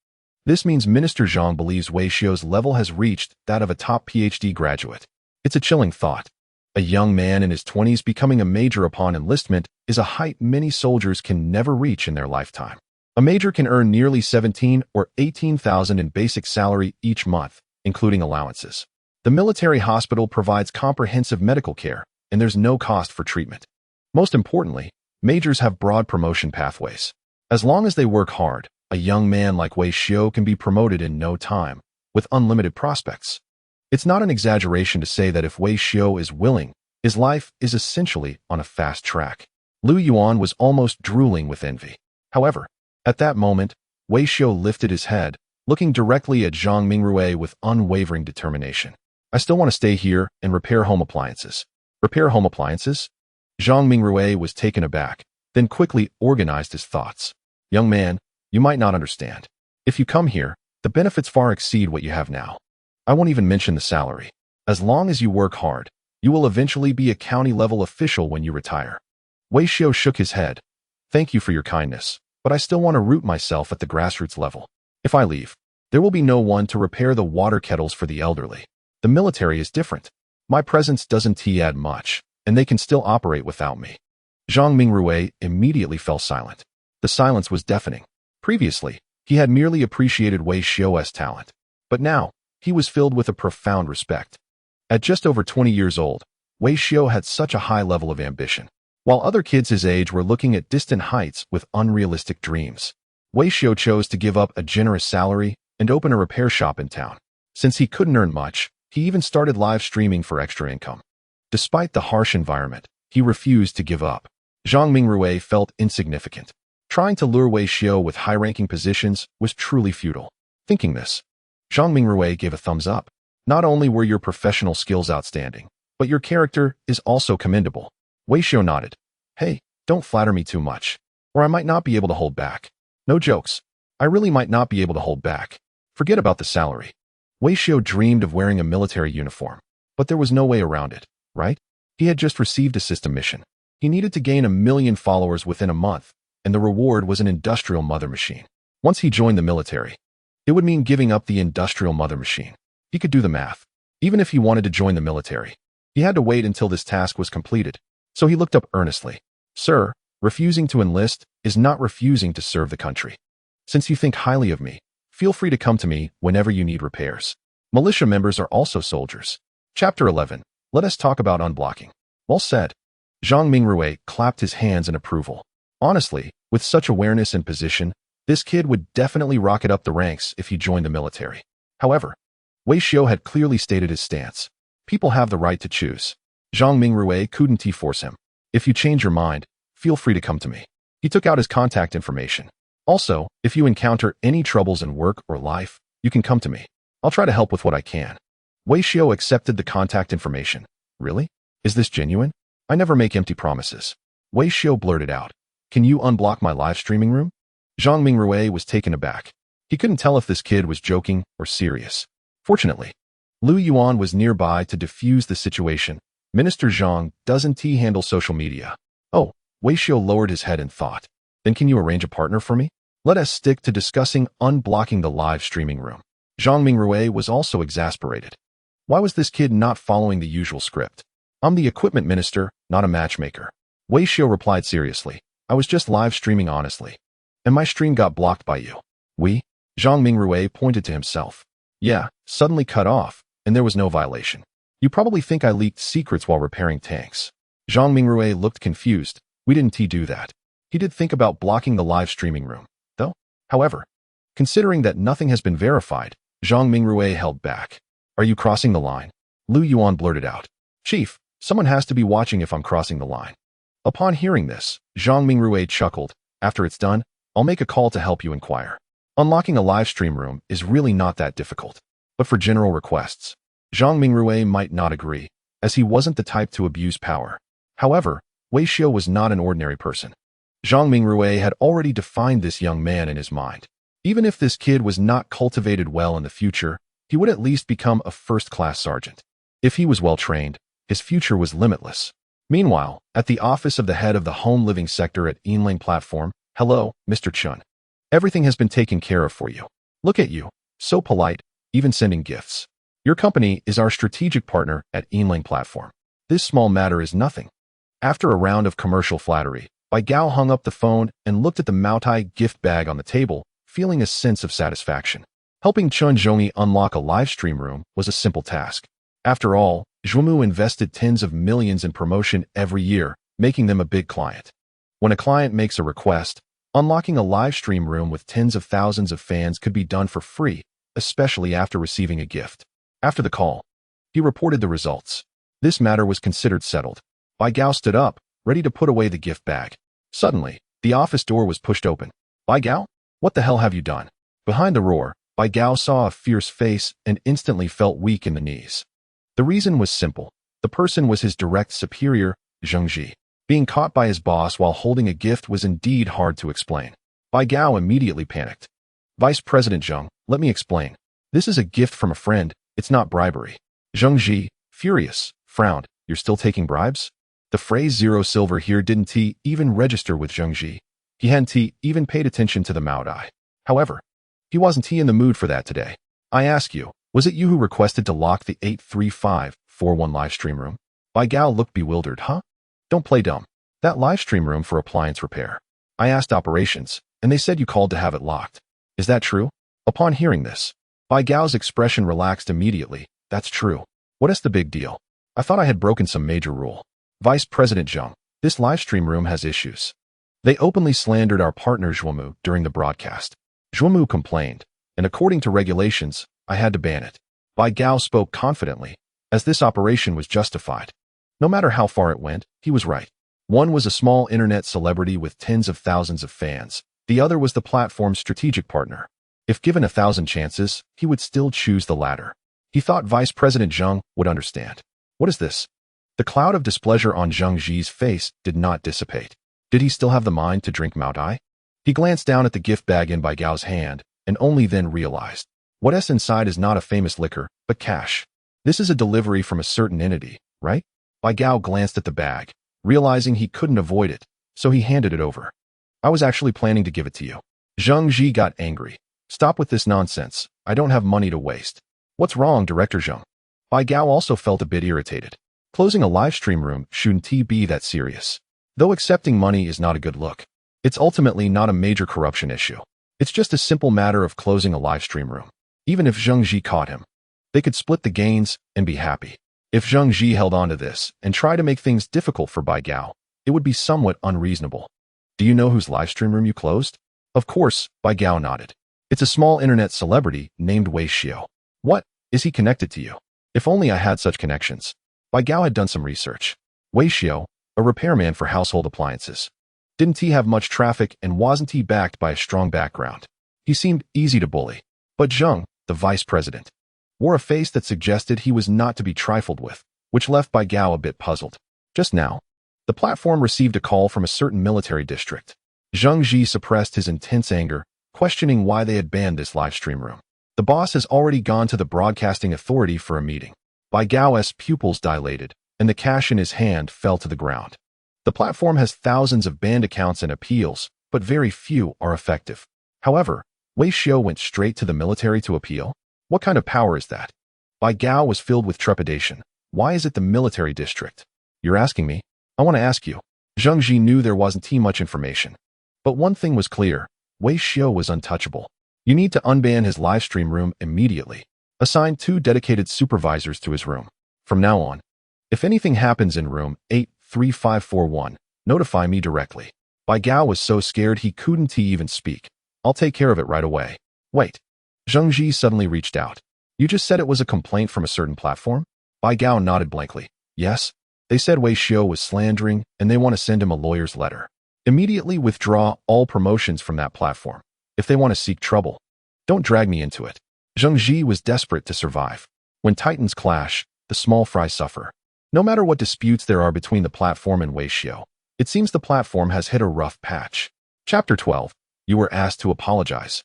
This means Minister Zhang believes Wei Xiu's level has reached that of a top PhD graduate. It's a chilling thought. A young man in his 20s becoming a major upon enlistment is a height many soldiers can never reach in their lifetime. A major can earn nearly 17 or 18,000 in basic salary each month, including allowances. The military hospital provides comprehensive medical care, and there's no cost for treatment. Most importantly, majors have broad promotion pathways. As long as they work hard, a young man like Wei Xiu can be promoted in no time, with unlimited prospects. It's not an exaggeration to say that if Wei Xiu is willing, his life is essentially on a fast track. Lu Yuan was almost drooling with envy. However, at that moment, Wei Xiu lifted his head, looking directly at Zhang Mingrui with unwavering determination. I still want to stay here and repair home appliances. Repair home appliances? Zhang Mingrui was taken aback, then quickly organized his thoughts. Young man, you might not understand. If you come here, the benefits far exceed what you have now. I won't even mention the salary. As long as you work hard, you will eventually be a county-level official when you retire. Wei Xiu shook his head. Thank you for your kindness, but I still want to root myself at the grassroots level. If I leave, there will be no one to repair the water kettles for the elderly. The military is different. My presence doesn't add much, and they can still operate without me. Zhang Mingrui immediately fell silent. The silence was deafening. Previously, he had merely appreciated Wei Xiu's talent, but now, he was filled with a profound respect. At just over 20 years old, Wei Xiu had such a high level of ambition. While other kids his age were looking at distant heights with unrealistic dreams, Wei Xiu chose to give up a generous salary and open a repair shop in town. Since he couldn't earn much, he even started live streaming for extra income. Despite the harsh environment, he refused to give up. Zhang Mingrui felt insignificant. Trying to lure Wei Xiu with high-ranking positions was truly futile. Thinking this, Zhang Mingrui gave a thumbs up. Not only were your professional skills outstanding, but your character is also commendable. Wei Xiu nodded. Hey, don't flatter me too much, or I might not be able to hold back. No jokes. I really might not be able to hold back. Forget about the salary. Wei Xiu dreamed of wearing a military uniform, but there was no way around it, right? He had just received a system mission. He needed to gain 1 million followers within a month, and the reward was an industrial mother machine. Once he joined the military, it would mean giving up the industrial mother machine. He could do the math. Even if he wanted to join the military, he had to wait until this task was completed. So he looked up earnestly. Sir, refusing to enlist is not refusing to serve the country. Since you think highly of me, feel free to come to me whenever you need repairs. Militia members are also soldiers. Chapter 11. Let us talk about unblocking. Well said. Zhang Mingrui clapped his hands in approval. Honestly, with such awareness and position, this kid would definitely rocket up the ranks if he joined the military. However, Wei Xiu had clearly stated his stance. People have the right to choose. Zhang Mingrui couldn't force him. If you change your mind, feel free to come to me. He took out his contact information. Also, if you encounter any troubles in work or life, you can come to me. I'll try to help with what I can. Wei Xiu accepted the contact information. Really? Is this genuine? I never make empty promises. Wei Xiu blurted out. Can you unblock my live streaming room? Zhang Mingrui was taken aback. He couldn't tell if this kid was joking or serious. Fortunately, Lu Yuan was nearby to defuse the situation. Minister Zhang doesn't handle social media. Oh, Wei Xiu lowered his head in thought. Then can you arrange a partner for me? Let us stick to discussing unblocking the live streaming room. Zhang Mingrui was also exasperated. Why was this kid not following the usual script? I'm the equipment minister, not a matchmaker. Wei Xiu replied seriously. I was just live streaming honestly. And my stream got blocked by you. We? Zhang Mingrui pointed to himself. Yeah, suddenly cut off, and there was no violation. You probably think I leaked secrets while repairing tanks. Zhang Mingrui looked confused. We didn't do that. He did think about blocking the live streaming room, though. However, considering that nothing has been verified, Zhang Mingrui held back. Are you crossing the line? Lu Yuan blurted out. Chief, someone has to be watching if I'm crossing the line. Upon hearing this, Zhang Mingrui chuckled. After it's done, I'll make a call to help you inquire. Unlocking a live stream room is really not that difficult. But for general requests, Zhang Mingrui might not agree, as he wasn't the type to abuse power. However, Wei Xiao was not an ordinary person. Zhang Mingrui had already defined this young man in his mind. Even if this kid was not cultivated well in the future, he would at least become a first-class sergeant. If he was well-trained, his future was limitless. Meanwhile, at the office of the head of the home living sector at Yinling platform, "Hello, Mr. Chun. Everything has been taken care of for you. Look at you, so polite, even sending gifts. Your company is our strategic partner at Yinling platform. This small matter is nothing." After a round of commercial flattery, Bai Gao hung up the phone and looked at the Maotai gift bag on the table, feeling a sense of satisfaction. Helping Chun Zhongyi unlock a live stream room was a simple task. After all, Zhuomu invested tens of millions in promotion every year, making them a big client. When a client makes a request, unlocking a live stream room with tens of thousands of fans could be done for free, especially after receiving a gift. After the call, he reported the results. This matter was considered settled. Bai Gao stood up, ready to put away the gift bag. Suddenly, the office door was pushed open. "Bai Gao? What the hell have you done?" Behind the roar, Bai Gao saw a fierce face and instantly felt weak in the knees. The reason was simple. The person was his direct superior, Zheng Ji. Being caught by his boss while holding a gift was indeed hard to explain. Bai Gao immediately panicked. "Vice President Zheng, let me explain. This is a gift from a friend, it's not bribery." Zheng Ji, furious, frowned. "You're still taking bribes?" The phrase "zero silver" here didn't even register with Zheng Ji. He hadn't even paid attention to the Maodai. However, he wasn't in the mood for that today. "I ask you, was it you who requested to lock the 83541 live stream room?" Bai Gao looked bewildered. "Huh? Don't play dumb. That live stream room for appliance repair. I asked operations, and they said you called to have it locked. Is that true?" Upon hearing this, Bai Gao's expression relaxed immediately. "That's true. What is the big deal? I thought I had broken some major rule." "Vice President Zheng, this live stream room has issues. They openly slandered our partner Zhuomu during the broadcast. Zhuomu complained, and according to regulations, I had to ban it." Bai Gao spoke confidently, as this operation was justified. No matter how far it went, he was right. One was a small internet celebrity with tens of thousands of fans. The other was the platform's strategic partner. If given 1,000 chances, he would still choose the latter. He thought Vice President Zheng would understand. "What is this?" The cloud of displeasure on Zheng Ji's face did not dissipate. Did he still have the mind to drink Maodai? He glanced down at the gift bag in Bai Gao's hand, and only then realized. What's inside is not a famous liquor, but cash. This is a delivery from a certain entity, right? Bai Gao glanced at the bag, realizing he couldn't avoid it, so he handed it over. "I was actually planning to give it to you." Zheng Ji got angry. "Stop with this nonsense. I don't have money to waste." "What's wrong, Director Zheng?" Bai Gao also felt a bit irritated. Closing a live stream room shouldn't be that serious. Though accepting money is not a good look, it's ultimately not a major corruption issue. It's just a simple matter of closing a live stream room. Even if Zheng Ji caught him, they could split the gains and be happy. If Zheng Ji held on to this and tried to make things difficult for Bai Gao, it would be somewhat unreasonable. "Do you know whose live stream room you closed?" "Of course," Bai Gao nodded. "It's a small internet celebrity named Wei Xiao." "What? Is he connected to you?" "If only I had such connections." Bai Gao had done some research. Wei Xiao, a repairman for household appliances. Didn't he have much traffic and wasn't he backed by a strong background? He seemed easy to bully. But Zheng, the vice president, wore a face that suggested he was not to be trifled with, which left Bai Gao a bit puzzled. Just now, the platform received a call from a certain military district. Zheng Ji suppressed his intense anger, questioning why they had banned this live stream room. The boss has already gone to the broadcasting authority for a meeting. Bai Gao's pupils dilated, and the cash in his hand fell to the ground. The platform has thousands of banned accounts and appeals, but very few are effective. However, Wei Xiao went straight to the military to appeal? What kind of power is that? Bai Gao was filled with trepidation. Why is it the military district? You're asking me? I want to ask you. Zheng Ji knew there wasn't much information. But one thing was clear. Wei Xiao was untouchable. You need to unban his live stream room immediately. Assign 2 dedicated supervisors to his room. From now on, if anything happens in room 83541, notify me directly. Bai Gao was so scared he couldn't even speak. I'll take care of it right away. Wait. Zheng Ji suddenly reached out. You just said it was a complaint from a certain platform? Bai Gao nodded blankly. Yes. They said Wei Xiao was slandering and they want to send him a lawyer's letter. Immediately withdraw all promotions from that platform. If they want to seek trouble, don't drag me into it. Zheng Ji was desperate to survive. When titans clash, the small fry suffer. No matter what disputes there are between the platform and Weixiao, it seems the platform has hit a rough patch. Chapter 12. You were asked to apologize.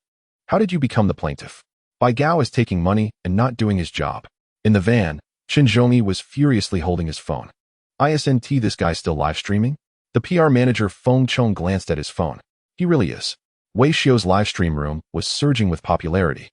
How did you become the plaintiff? Bai Gao is taking money and not doing his job. In the van, Chen Zhongyi was furiously holding his phone. ISNT, this guy still live streaming? The PR manager Feng Chong glanced at his phone. He really is. Weixiao's livestream room was surging with popularity.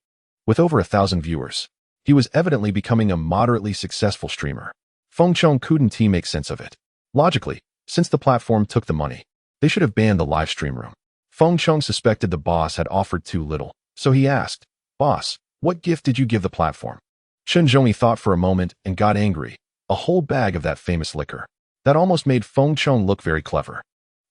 With over 1,000 viewers, he was evidently becoming a moderately successful streamer. Feng Chong couldn't make sense of it. Logically, since the platform took the money, they should have banned the livestream room. Feng Chong suspected the boss had offered too little, so he asked, "Boss, what gift did you give the platform?" Chen Zhongyi thought for a moment and got angry. A whole bag of that famous liquor. That almost made Feng Chong look very clever.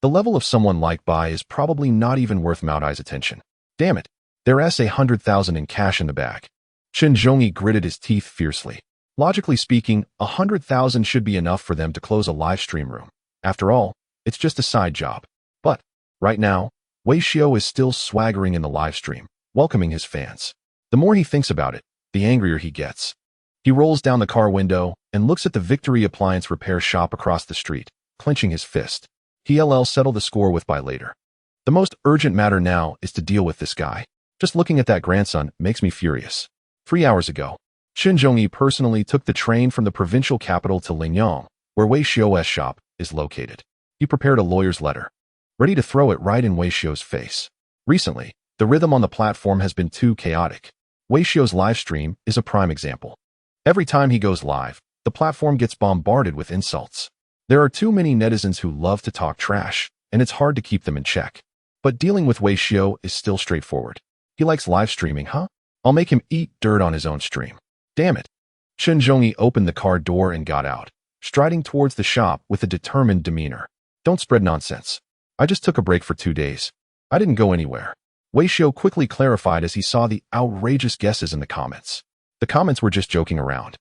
The level of someone like Bai is probably not even worth Mao Dai's attention. Damn it, there's 100,000 in cash in the bag. Chen Zhongyi gritted his teeth fiercely. Logically speaking, 100,000 should be enough for them to close a live stream room. After all, it's just a side job. But, right now, Weixiao is still swaggering in the live stream, welcoming his fans. The more he thinks about it, the angrier he gets. He rolls down the car window and looks at the Victory Appliance repair shop across the street, clenching his fist. He'll settle the score with Bai later. The most urgent matter now is to deal with this guy. Just looking at that grandson makes me furious. 3 hours ago, Chen Zhongyi personally took the train from the provincial capital to Lingyang, where Weixiao's shop is located. He prepared a lawyer's letter, ready to throw it right in Weixiao's face. Recently, the rhythm on the platform has been too chaotic. Weixiao's live stream is a prime example. Every time he goes live, the platform gets bombarded with insults. There are too many netizens who love to talk trash, and it's hard to keep them in check. But dealing with Weixiao is still straightforward. He likes live streaming, huh? I'll make him eat dirt on his own stream. Damn it. Chen Zhongyi opened the car door and got out, striding towards the shop with a determined demeanor. Don't spread nonsense. I just took a break for 2 days. I didn't go anywhere. Weixiao quickly clarified as he saw the outrageous guesses in the comments. The comments were just joking around,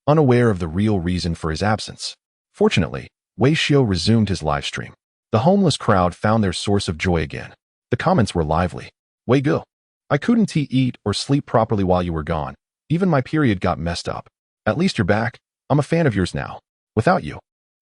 unaware of the real reason for his absence. Fortunately, Weixiao resumed his live stream. The homeless crowd found their source of joy again. The comments were lively. Wei Gu, I couldn't eat or sleep properly while you were gone. Even my period got messed up. At least you're back. I'm a fan of yours now. Without you,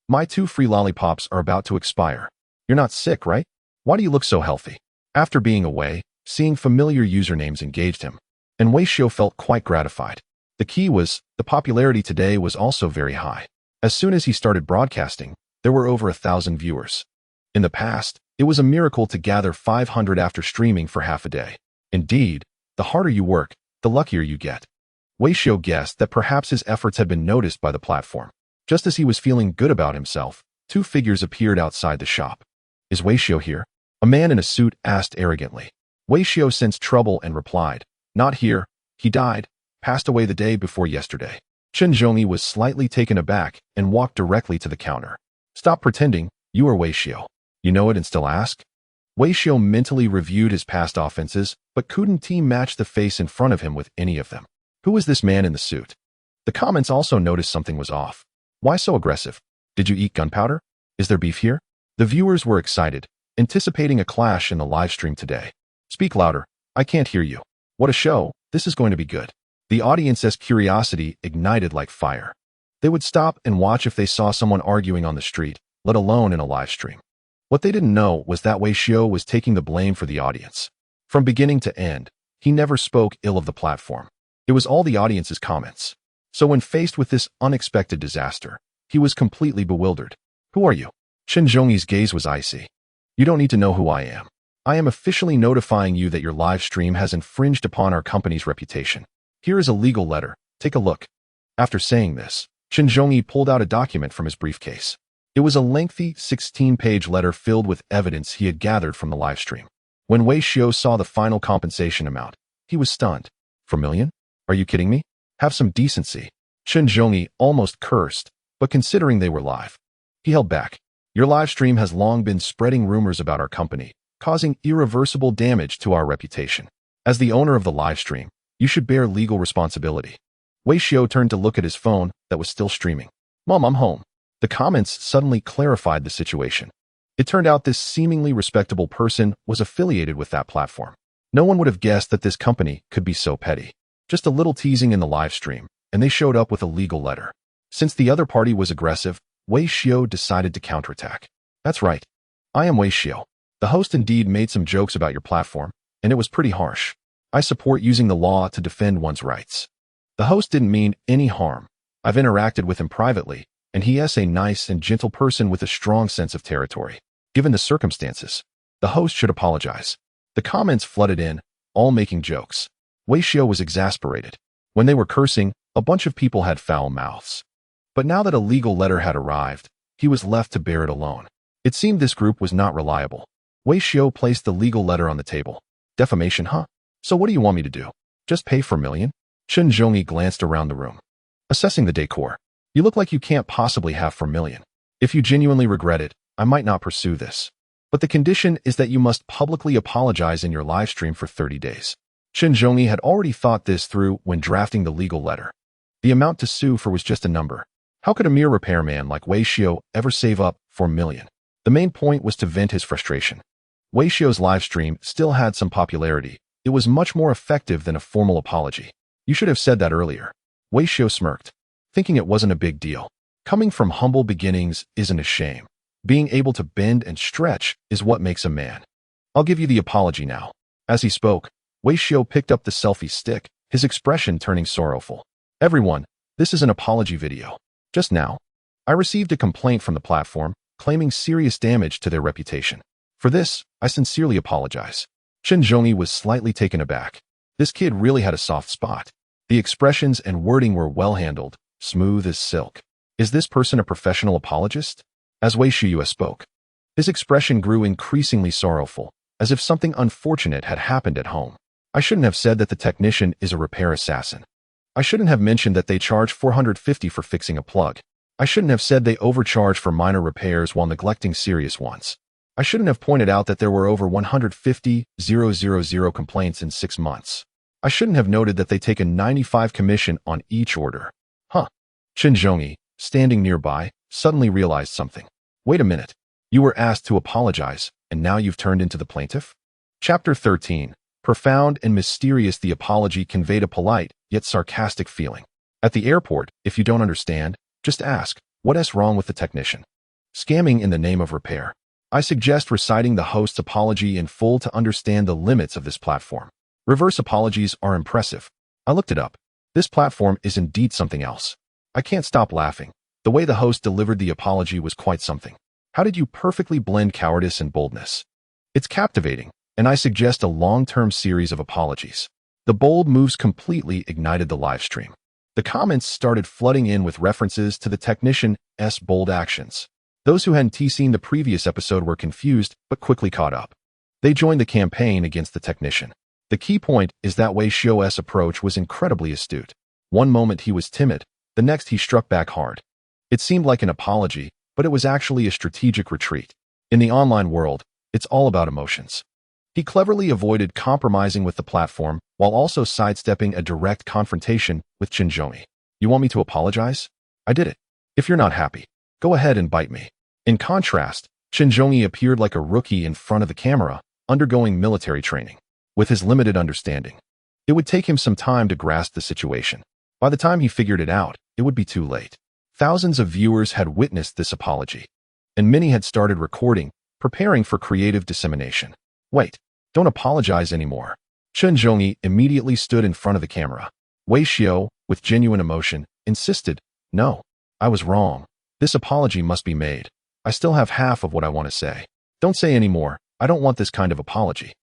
my 2 free lollipops are about to expire. You're not sick, right? Why do you look so healthy? After being away, seeing familiar usernames engaged him, and Weixiao felt quite gratified. The key was, the popularity today was also very high. As soon as he started broadcasting, there were over 1,000 viewers. In the past, it was a miracle to gather 500 after streaming for half a day. Indeed, the harder you work, the luckier you get. Weixiao guessed that perhaps his efforts had been noticed by the platform. Just as he was feeling good about himself, 2 figures appeared outside the shop. Is Weixiao here? A man in a suit asked arrogantly. Weixiao sensed trouble and replied, Not here. He died, passed away the day before yesterday. Chen Zhongyi was slightly taken aback and walked directly to the counter. Stop pretending, you are Weixiao. You know it and still ask? Weixiao mentally reviewed his past offenses, but couldn't match the face in front of him with any of them. Who was this man in the suit? The comments also noticed something was off. Why so aggressive? Did you eat gunpowder? Is there beef here? The viewers were excited, anticipating a clash in the live stream today. Speak louder. I can't hear you. What a show. This is going to be good. The audience's curiosity ignited like fire. They would stop and watch if they saw someone arguing on the street, let alone in a live stream. What they didn't know was that Weixiao was taking the blame for the audience. From beginning to end, he never spoke ill of the platform. It was all the audience's comments. So when faced with this unexpected disaster, he was completely bewildered. Who are you? Chen Zhongyi's gaze was icy. You don't need to know who I am. I am officially notifying you that your live stream has infringed upon our company's reputation. Here is a legal letter. Take a look. After saying this, Chen Zhongyi pulled out a document from his briefcase. It was a lengthy 16-page letter filled with evidence he had gathered from the live stream. When Weixiao saw the final compensation amount, he was stunned. 4 million? Are you kidding me? Have some decency. Chen Zhongyi almost cursed, but considering they were live, he held back. Your live stream has long been spreading rumors about our company, causing irreversible damage to our reputation. As the owner of the live stream, you should bear legal responsibility. Weixiao turned to look at his phone that was still streaming. Mom, I'm home. The comments suddenly clarified the situation. It turned out this seemingly respectable person was affiliated with that platform. No one would have guessed that this company could be so petty. Just a little teasing in the live stream, and they showed up with a legal letter. Since the other party was aggressive, Wei Xiao decided to counterattack. That's right. I am Wei Xiao. The host indeed made some jokes about your platform, and it was pretty harsh. I support using the law to defend one's rights. The host didn't mean any harm. I've interacted with him privately, and he is a nice and gentle person with a strong sense of territory. Given the circumstances, the host should apologize. The comments flooded in, all making jokes. Wei Xiao was exasperated. When they were cursing, a bunch of people had foul mouths. But now that a legal letter had arrived, he was left to bear it alone. It seemed this group was not reliable. Wei Xiao placed the legal letter on the table. Defamation, huh? So what do you want me to do? Just pay for $1 million? Chen Zhongyi glanced around the room. Assessing the decor. You look like you can't possibly have $4 million. If you genuinely regret it, I might not pursue this. But the condition is that you must publicly apologize in your live stream for 30 days. Chen Zhongyi had already thought this through when drafting the legal letter. The amount to sue for was just a number. How could a mere repairman like Wei Xiao ever save up $4 million? The main point was to vent his frustration. Wei Xiao's live stream still had some popularity. It was much more effective than a formal apology. You should have said that earlier. Wei Xiao smirked, thinking it wasn't a big deal. Coming from humble beginnings isn't a shame. Being able to bend and stretch is what makes a man. I'll give you the apology now. As he spoke, Wei Xiao picked up the selfie stick, his expression turning sorrowful. Everyone, this is an apology video. Just now, I received a complaint from the platform, claiming serious damage to their reputation. For this, I sincerely apologize. Chen Zhongyi was slightly taken aback. This kid really had a soft spot. The expressions and wording were well handled, smooth as silk. Is this person a professional apologist? As Wei Xiao spoke, his expression grew increasingly sorrowful, as if something unfortunate had happened at home. I shouldn't have said that the technician is a repair assassin. I shouldn't have mentioned that they charge $450 for fixing a plug. I shouldn't have said they overcharge for minor repairs while neglecting serious ones. I shouldn't have pointed out that there were over 150,000 complaints in 6 months. I shouldn't have noted that they take a 95 commission on each order. Huh. Chen Zhongyi, standing nearby, suddenly realized something. Wait a minute. You were asked to apologize, and now you've turned into the plaintiff? Chapter 13. Profound and mysterious. The apology conveyed a polite, yet sarcastic feeling. At the airport, if you don't understand, just ask, what's wrong with the technician? Scamming in the name of repair. I suggest reciting the host's apology in full to understand the limits of this platform. Reverse apologies are impressive. I looked it up. This platform is indeed something else. I can't stop laughing. The way the host delivered the apology was quite something. How did you perfectly blend cowardice and boldness? It's captivating, and I suggest a long-term series of apologies. The bold moves completely ignited the live stream. The comments started flooding in with references to the technician's bold actions. Those who hadn't seen the previous episode were confused, but quickly caught up. They joined the campaign against the technician. The key point is that Wei Xiao's approach was incredibly astute. One moment he was timid, the next he struck back hard. It seemed like an apology, but it was actually a strategic retreat. In the online world, it's all about emotions. He cleverly avoided compromising with the platform while also sidestepping a direct confrontation with Chen Zhongyi. You want me to apologize? I did it. If you're not happy, go ahead and bite me. In contrast, Chen Zhongyi appeared like a rookie in front of the camera, undergoing military training. With his limited understanding, it would take him some time to grasp the situation. By the time he figured it out, it would be too late. Thousands of viewers had witnessed this apology, and many had started recording, preparing for creative dissemination. Wait, don't apologize anymore. Chen Zhongyi immediately stood in front of the camera. Wei Xiao, with genuine emotion, insisted, no, I was wrong. This apology must be made. I still have half of what I want to say. Don't say any more. I don't want this kind of apology.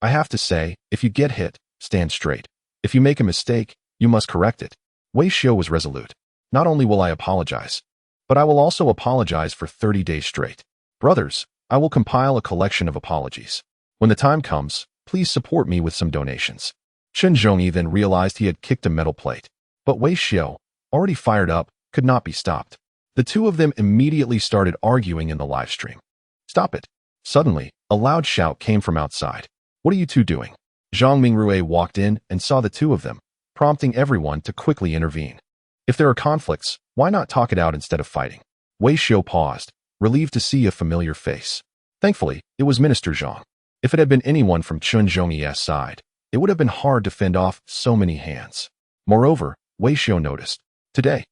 I have to say, if you get hit, stand straight. If you make a mistake, you must correct it. Wei Xiao was resolute. Not only will I apologize, but I will also apologize for 30 days straight. Brothers, I will compile a collection of apologies. When the time comes, please support me with some donations. Chen Zhongyi then realized he had kicked a metal plate. But Wei Xiao, already fired up, could not be stopped. The two of them immediately started arguing in the live stream. Stop it. Suddenly, a loud shout came from outside. What are you two doing? Zhang Mingrue walked in and saw the two of them, prompting everyone to quickly intervene. If there are conflicts, why not talk it out instead of fighting? Wei Xiao paused, relieved to see a familiar face. Thankfully, it was Minister Zhang. If it had been anyone from Chen Zhongyi's side, it would have been hard to fend off so many hands. Moreover, Wei Xiao noticed. Today,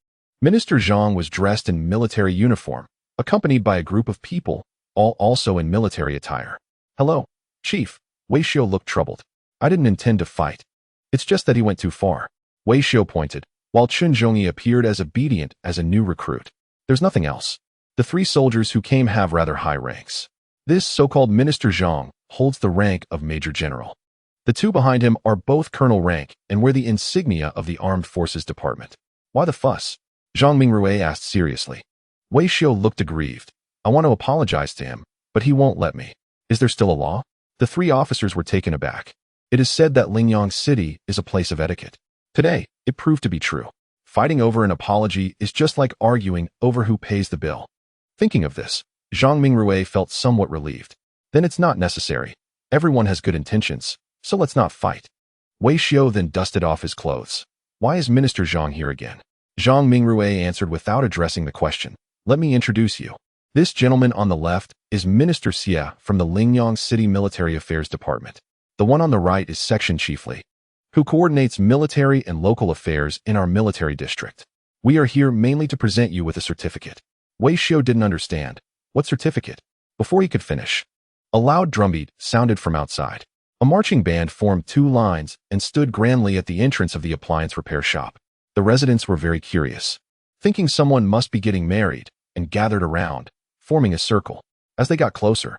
Minister Zhang was dressed in military uniform, accompanied by a group of people, all also in military attire. "Hello, Chief." Wei Xiu looked troubled. "I didn't intend to fight. It's just that he went too far." Wei Xiu pointed, while Chun Zhongyi appeared as obedient as a new recruit. "There's nothing else. The 3 soldiers who came have rather high ranks. This so-called Minister Zhang holds the rank of Major General. The 2 behind him are both Colonel rank and wear the insignia of the Armed Forces Department." "Why the fuss?" Zhang Mingrui asked seriously. Wei Xiu looked aggrieved. "I want to apologize to him, but he won't let me." "Is there still a law?" The 3 officers were taken aback. It is said that Lingyang City is a place of etiquette. Today, it proved to be true. Fighting over an apology is just like arguing over who pays the bill. Thinking of this, Zhang Mingrui felt somewhat relieved. Then it's not necessary. Everyone has good intentions, so let's not fight. Wei Xiu then dusted off his clothes. "Why is Minister Zhang here again?" Zhang Mingrui answered without addressing the question. "Let me introduce you. This gentleman on the left is Minister Xie from the Lingyang City Military Affairs Department. The one on the right is Section Chief Li, who coordinates military and local affairs in our military district. We are here mainly to present you with a certificate." Wei Xiu didn't understand. "What certificate?" Before he could finish, a loud drumbeat sounded from outside. A marching band formed 2 lines and stood grandly at the entrance of the appliance repair shop. The residents were very curious, thinking someone must be getting married, and gathered around, forming a circle. As they got closer,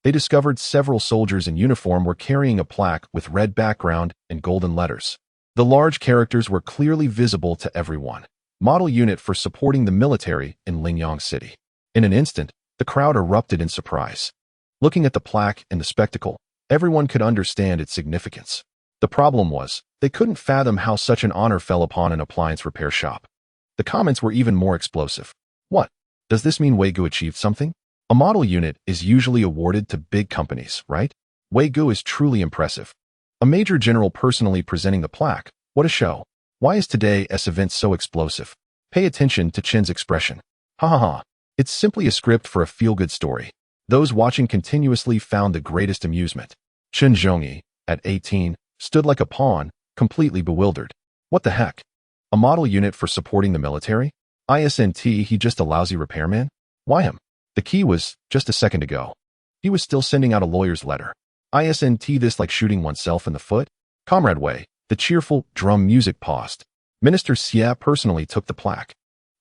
they discovered several soldiers in uniform were carrying a plaque with red background and golden letters. The large characters were clearly visible to everyone. "Model unit for supporting the military in Lingyang City." In an instant, the crowd erupted in surprise. Looking at the plaque and the spectacle, everyone could understand its significance. The problem was, they couldn't fathom how such an honor fell upon an appliance repair shop. The comments were even more explosive. "What? Does this mean Wei Gu achieved something? A model unit is usually awarded to big companies, right? Wei Gu is truly impressive. A major general personally presenting the plaque. What a show. Why is today's event so explosive?" Pay attention to Chen's expression. "Ha ha ha. It's simply a script for a feel-good story." Those watching continuously found the greatest amusement. Chun Zhongyi, at 18, stood like a pawn, completely bewildered. "What the heck? A model unit for supporting the military? Isn't he just a lousy repairman? Why him? The key was, just a second ago, he was still sending out a lawyer's letter. Isn't this like shooting oneself in the foot?" "Comrade Wei." The cheerful drum music paused. Minister Xie personally took the plaque,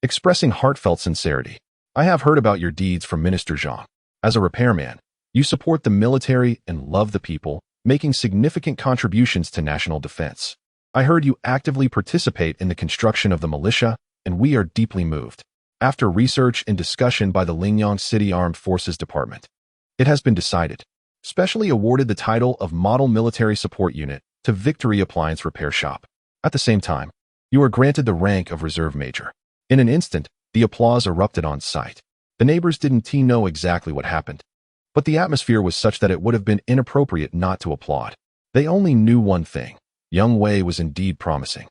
expressing heartfelt sincerity. "I have heard about your deeds from Minister Zhang. As a repairman, you support the military and love the people, making significant contributions to national defense. I heard you actively participate in the construction of the militia, and we are deeply moved. After research and discussion by the Lingyang City Armed Forces Department, it has been decided, specially awarded the title of Model Military Support Unit to Victory Appliance Repair Shop. At the same time, you are granted the rank of Reserve Major." In an instant, the applause erupted on site. The neighbors didn't know exactly what happened, but the atmosphere was such that it would have been inappropriate not to applaud. They only knew one thing. Young Wei was indeed promising.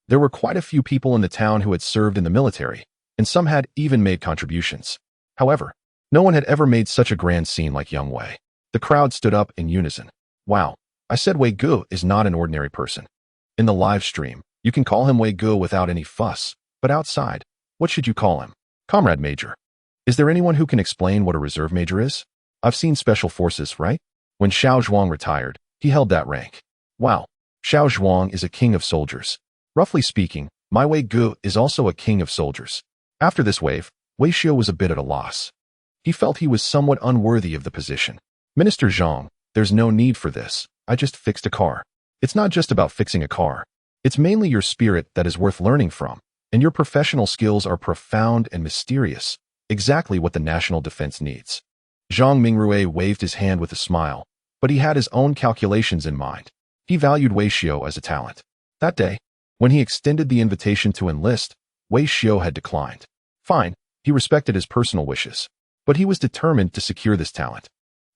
There were quite a few people in the town who had served in the military, and some had even made contributions. However, no one had ever made such a grand scene like young Wei. The crowd stood up in unison. "Wow, I said Wei Gu is not an ordinary person. In the live stream, you can call him Wei Gu without any fuss, but outside, what should you call him? Comrade Major. Is there anyone who can explain what a reserve major is? I've seen special forces, right? When Xiao Zhuang retired, he held that rank. Wow, Xiao Zhuang is a king of soldiers. Roughly speaking, my Wei Gu is also a king of soldiers." After this wave, Wei Xiu was a bit at a loss. He felt he was somewhat unworthy of the position. "Minister Zhang, there's no need for this. I just fixed a car. It's not just about fixing a car. It's mainly your spirit that is worth learning from, and your professional skills are profound and mysterious, exactly what the national defense needs." Zhang Mingrui waved his hand with a smile, but he had his own calculations in mind. He valued Wei Xiu as a talent. That day, when he extended the invitation to enlist, Wei Xiu had declined. Fine, he respected his personal wishes, but he was determined to secure this talent.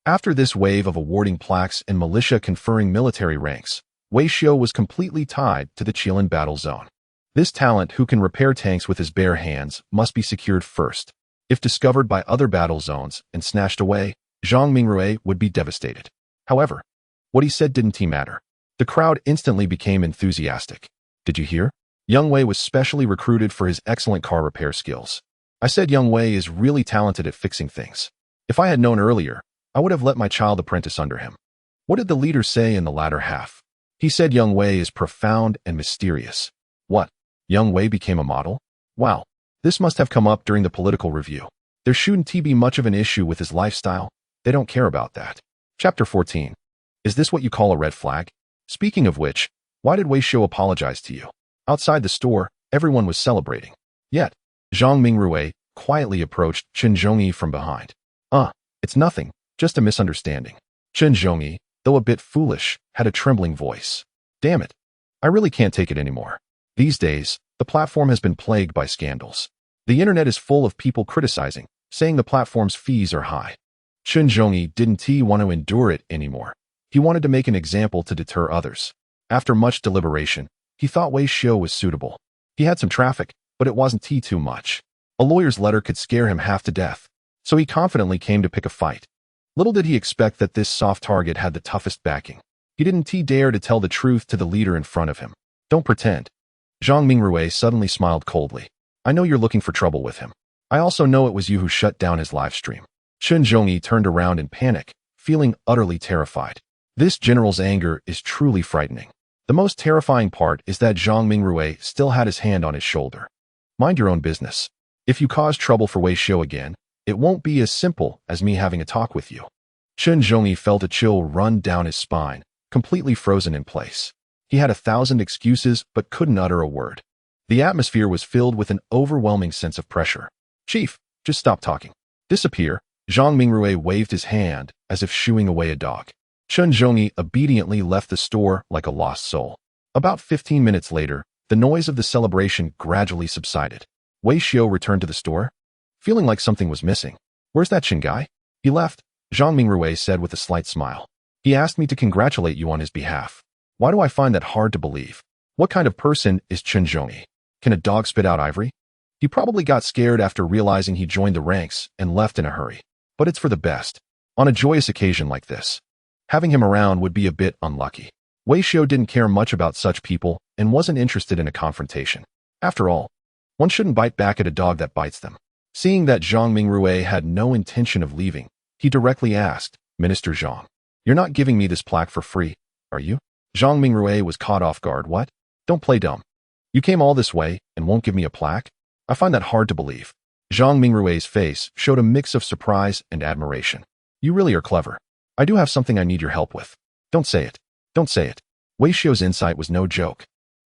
After this wave of awarding plaques and militia conferring military ranks, Wei Xiu was completely tied to the Qilin battle zone. This talent, who can repair tanks with his bare hands, must be secured first. If discovered by other battle zones and snatched away, Zhang Mingrui would be devastated. However, what he said didn't matter. The crowd instantly became enthusiastic. "Did you hear? Young Wei was specially recruited for his excellent car repair skills. I said Young Wei is really talented at fixing things. If I had known earlier, I would have let my child apprentice under him. What did the leader say in the latter half? He said Young Wei is profound and mysterious. What? Young Wei became a model? Wow. This must have come up during the political review. There shouldn't be much of an issue with his lifestyle. They don't care about that. Chapter 14. Is this what you call a red flag? Speaking of which, why did Wei Xiu apologize to you? Outside the store, everyone was celebrating. Yet, Zhang Mingrui quietly approached Chen Zhongyi from behind. It's nothing, just a misunderstanding. Chen Zhongyi, though a bit foolish, had a trembling voice. Damn it. I really can't take it anymore. These days, the platform has been plagued by scandals. The internet is full of people criticizing, saying the platform's fees are high. Chen Zhongyi didn't want to endure it anymore. He wanted to make an example to deter others. After much deliberation, he thought Wei Xiu was suitable. He had some traffic, but it wasn't too much. A lawyer's letter could scare him half to death, so he confidently came to pick a fight. Little did he expect that this soft target had the toughest backing. He didn't dare to tell the truth to the leader in front of him. Don't pretend. Zhang Mingrui suddenly smiled coldly. I know you're looking for trouble with him. I also know it was you who shut down his live stream. Chen Zhongyi turned around in panic, feeling utterly terrified. This general's anger is truly frightening. The most terrifying part is that Zhang Mingrui still had his hand on his shoulder. Mind your own business. If you cause trouble for Wei Xiu again, it won't be as simple as me having a talk with you. Chen Zhongyi felt a chill run down his spine, completely frozen in place. He had 1,000 excuses but couldn't utter a word. The atmosphere was filled with an overwhelming sense of pressure. Chief, just stop talking. Disappear. Zhang Mingrui waved his hand as if shooing away a dog. Chen Zhongyi obediently left the store like a lost soul. About 15 minutes later, the noise of the celebration gradually subsided. Wei Xiu returned to the store, feeling like something was missing. Where's that Chen guy? He left, Zhang Mingrui said with a slight smile. He asked me to congratulate you on his behalf. Why do I find that hard to believe? What kind of person is Chen Zhongyi? Can a dog spit out ivory? He probably got scared after realizing he joined the ranks and left in a hurry. But it's for the best. On a joyous occasion like this, having him around would be a bit unlucky. Wei Xiu didn't care much about such people and wasn't interested in a confrontation. After all, one shouldn't bite back at a dog that bites them. Seeing that Zhang Mingrui had no intention of leaving, he directly asked, Minister Zhang, you're not giving me this plaque for free, are you? Zhang Mingrui was caught off guard. What? Don't play dumb. You came all this way and won't give me a plaque? I find that hard to believe. Zhang Mingrui's face showed a mix of surprise and admiration. You really are clever. I do have something I need your help with. Don't say it. Don't say it. Wei Xiu's insight was no joke.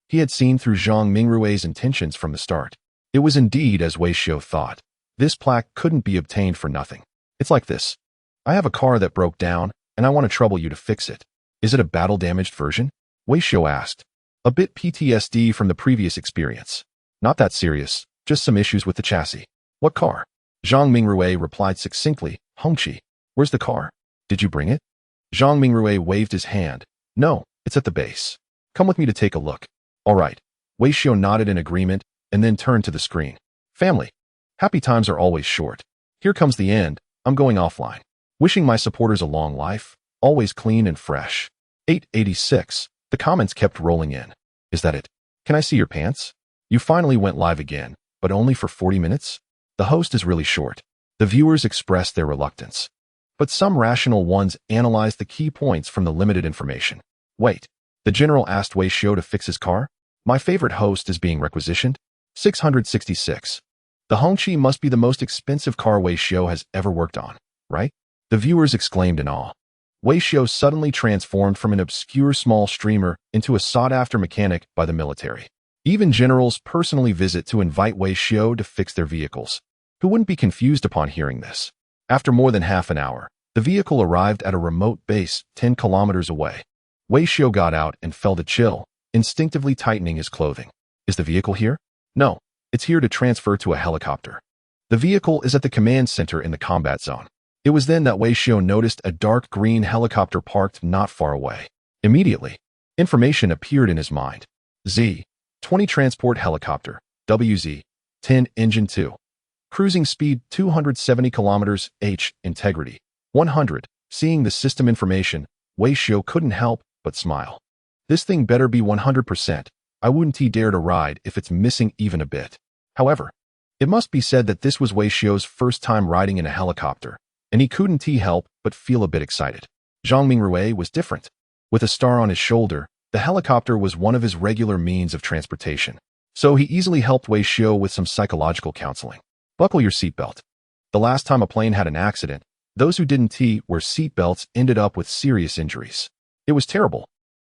He had seen through Zhang Mingrui's intentions from the start. It was indeed as Wei Xiu thought. This plaque couldn't be obtained for nothing. It's like this. I have a car that broke down, and I want to trouble you to fix it. Is it a battle-damaged version? Wei Xiu asked. A bit PTSD from the previous experience. Not that serious, just some issues with the chassis. What car? Zhang Mingrui replied succinctly, Hongqi. Where's the car? Did you bring it? Zhang Mingrui waved his hand. No, it's at the base. Come with me to take a look. All right. Wei Xiu nodded in agreement and then turned to the screen. Family. Happy times are always short. Here comes the end. I'm going offline. Wishing my supporters a long life, always clean and fresh. 886. The comments kept rolling in. Is that it? Can I see your pants? You finally went live again, but only for 40 minutes? The host is really short. The viewers expressed their reluctance. But some rational ones analyzed the key points from the limited information. Wait. The general asked Wei Xiu to fix his car? My favorite host is being requisitioned? 666. The Hongqi must be the most expensive car Wei Xiu has ever worked on, right? The viewers exclaimed in awe. Wei Xiu suddenly transformed from an obscure small streamer into a sought-after mechanic by the military. Even generals personally visit to invite Wei Xiu to fix their vehicles. Who wouldn't be confused upon hearing this? After more than half an hour, the vehicle arrived at a remote base 10 kilometers away. Wei Xiu got out and felt a chill, instinctively tightening his clothing. Is the vehicle here? No, it's here to transfer to a helicopter. The vehicle is at the command center in the combat zone. It was then that Wei Xiu noticed a dark green helicopter parked not far away. Immediately, information appeared in his mind. Z-20 transport helicopter, WZ-10 engine 2. Cruising speed 270 kilometers H, integrity 100. Seeing the system information, Wei Xiu couldn't help but smile. This thing better be 100%. I wouldn't dare to ride if it's missing even a bit. However, it must be said that this was Wei Xiu's first time riding in a helicopter, and he couldn't help but feel a bit excited. Zhang Mingrui was different. With a star on his shoulder, the helicopter was one of his regular means of transportation, so he easily helped Wei Xiu with some psychological counseling. Buckle your seatbelt. The last time a plane had an accident, those who didn't wear seatbelts ended up with serious injuries. It was terrible.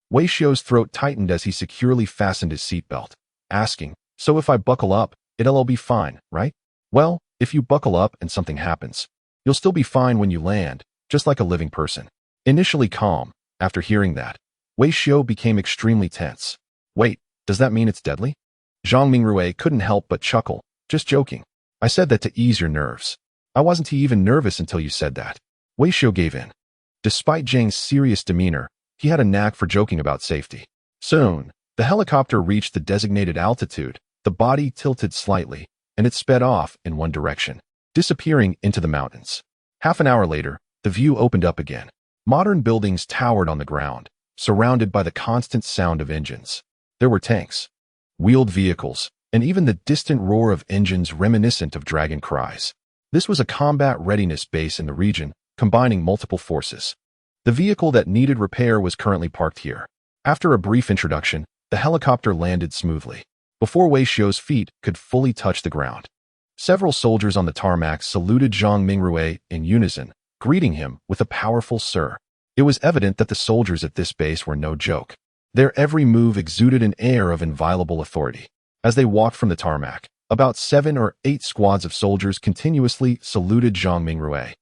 Wei Xiu's throat tightened as he securely fastened his seatbelt, asking, "So if I buckle up, it'll all be fine, right?" "Well, if you buckle up and something happens, you'll still be fine when you land, just like a living person." Initially calm, after hearing that, Wei Xiu became extremely tense. "Wait, does that mean it's deadly?" Zhang Mingrui couldn't help but chuckle. "Just joking. I said that to ease your nerves. I wasn't even nervous until you said that." Wei Xiu gave in. Despite Zhang's serious demeanor, he had a knack for joking about safety. Soon, the helicopter reached the designated altitude, the body tilted slightly, and it sped off in one direction, disappearing into the mountains. Half an hour later, the view opened up again. Modern buildings towered on the ground, surrounded by the constant sound of engines. There were tanks, wheeled vehicles, and even the distant roar of engines reminiscent of dragon cries. This was a combat readiness base in the region, combining multiple forces. The vehicle that needed repair was currently parked here. After a brief introduction, the helicopter landed smoothly, before Wei Xiu's feet could fully touch the ground. Several soldiers on the tarmac saluted Zhang Mingrui in unison, greeting him with a powerful "sir." It was evident that the soldiers at this base were no joke. Their every move exuded an air of inviolable authority. As they walked from the tarmac, about 7 or 8 squads of soldiers continuously saluted Zhang Mingrui,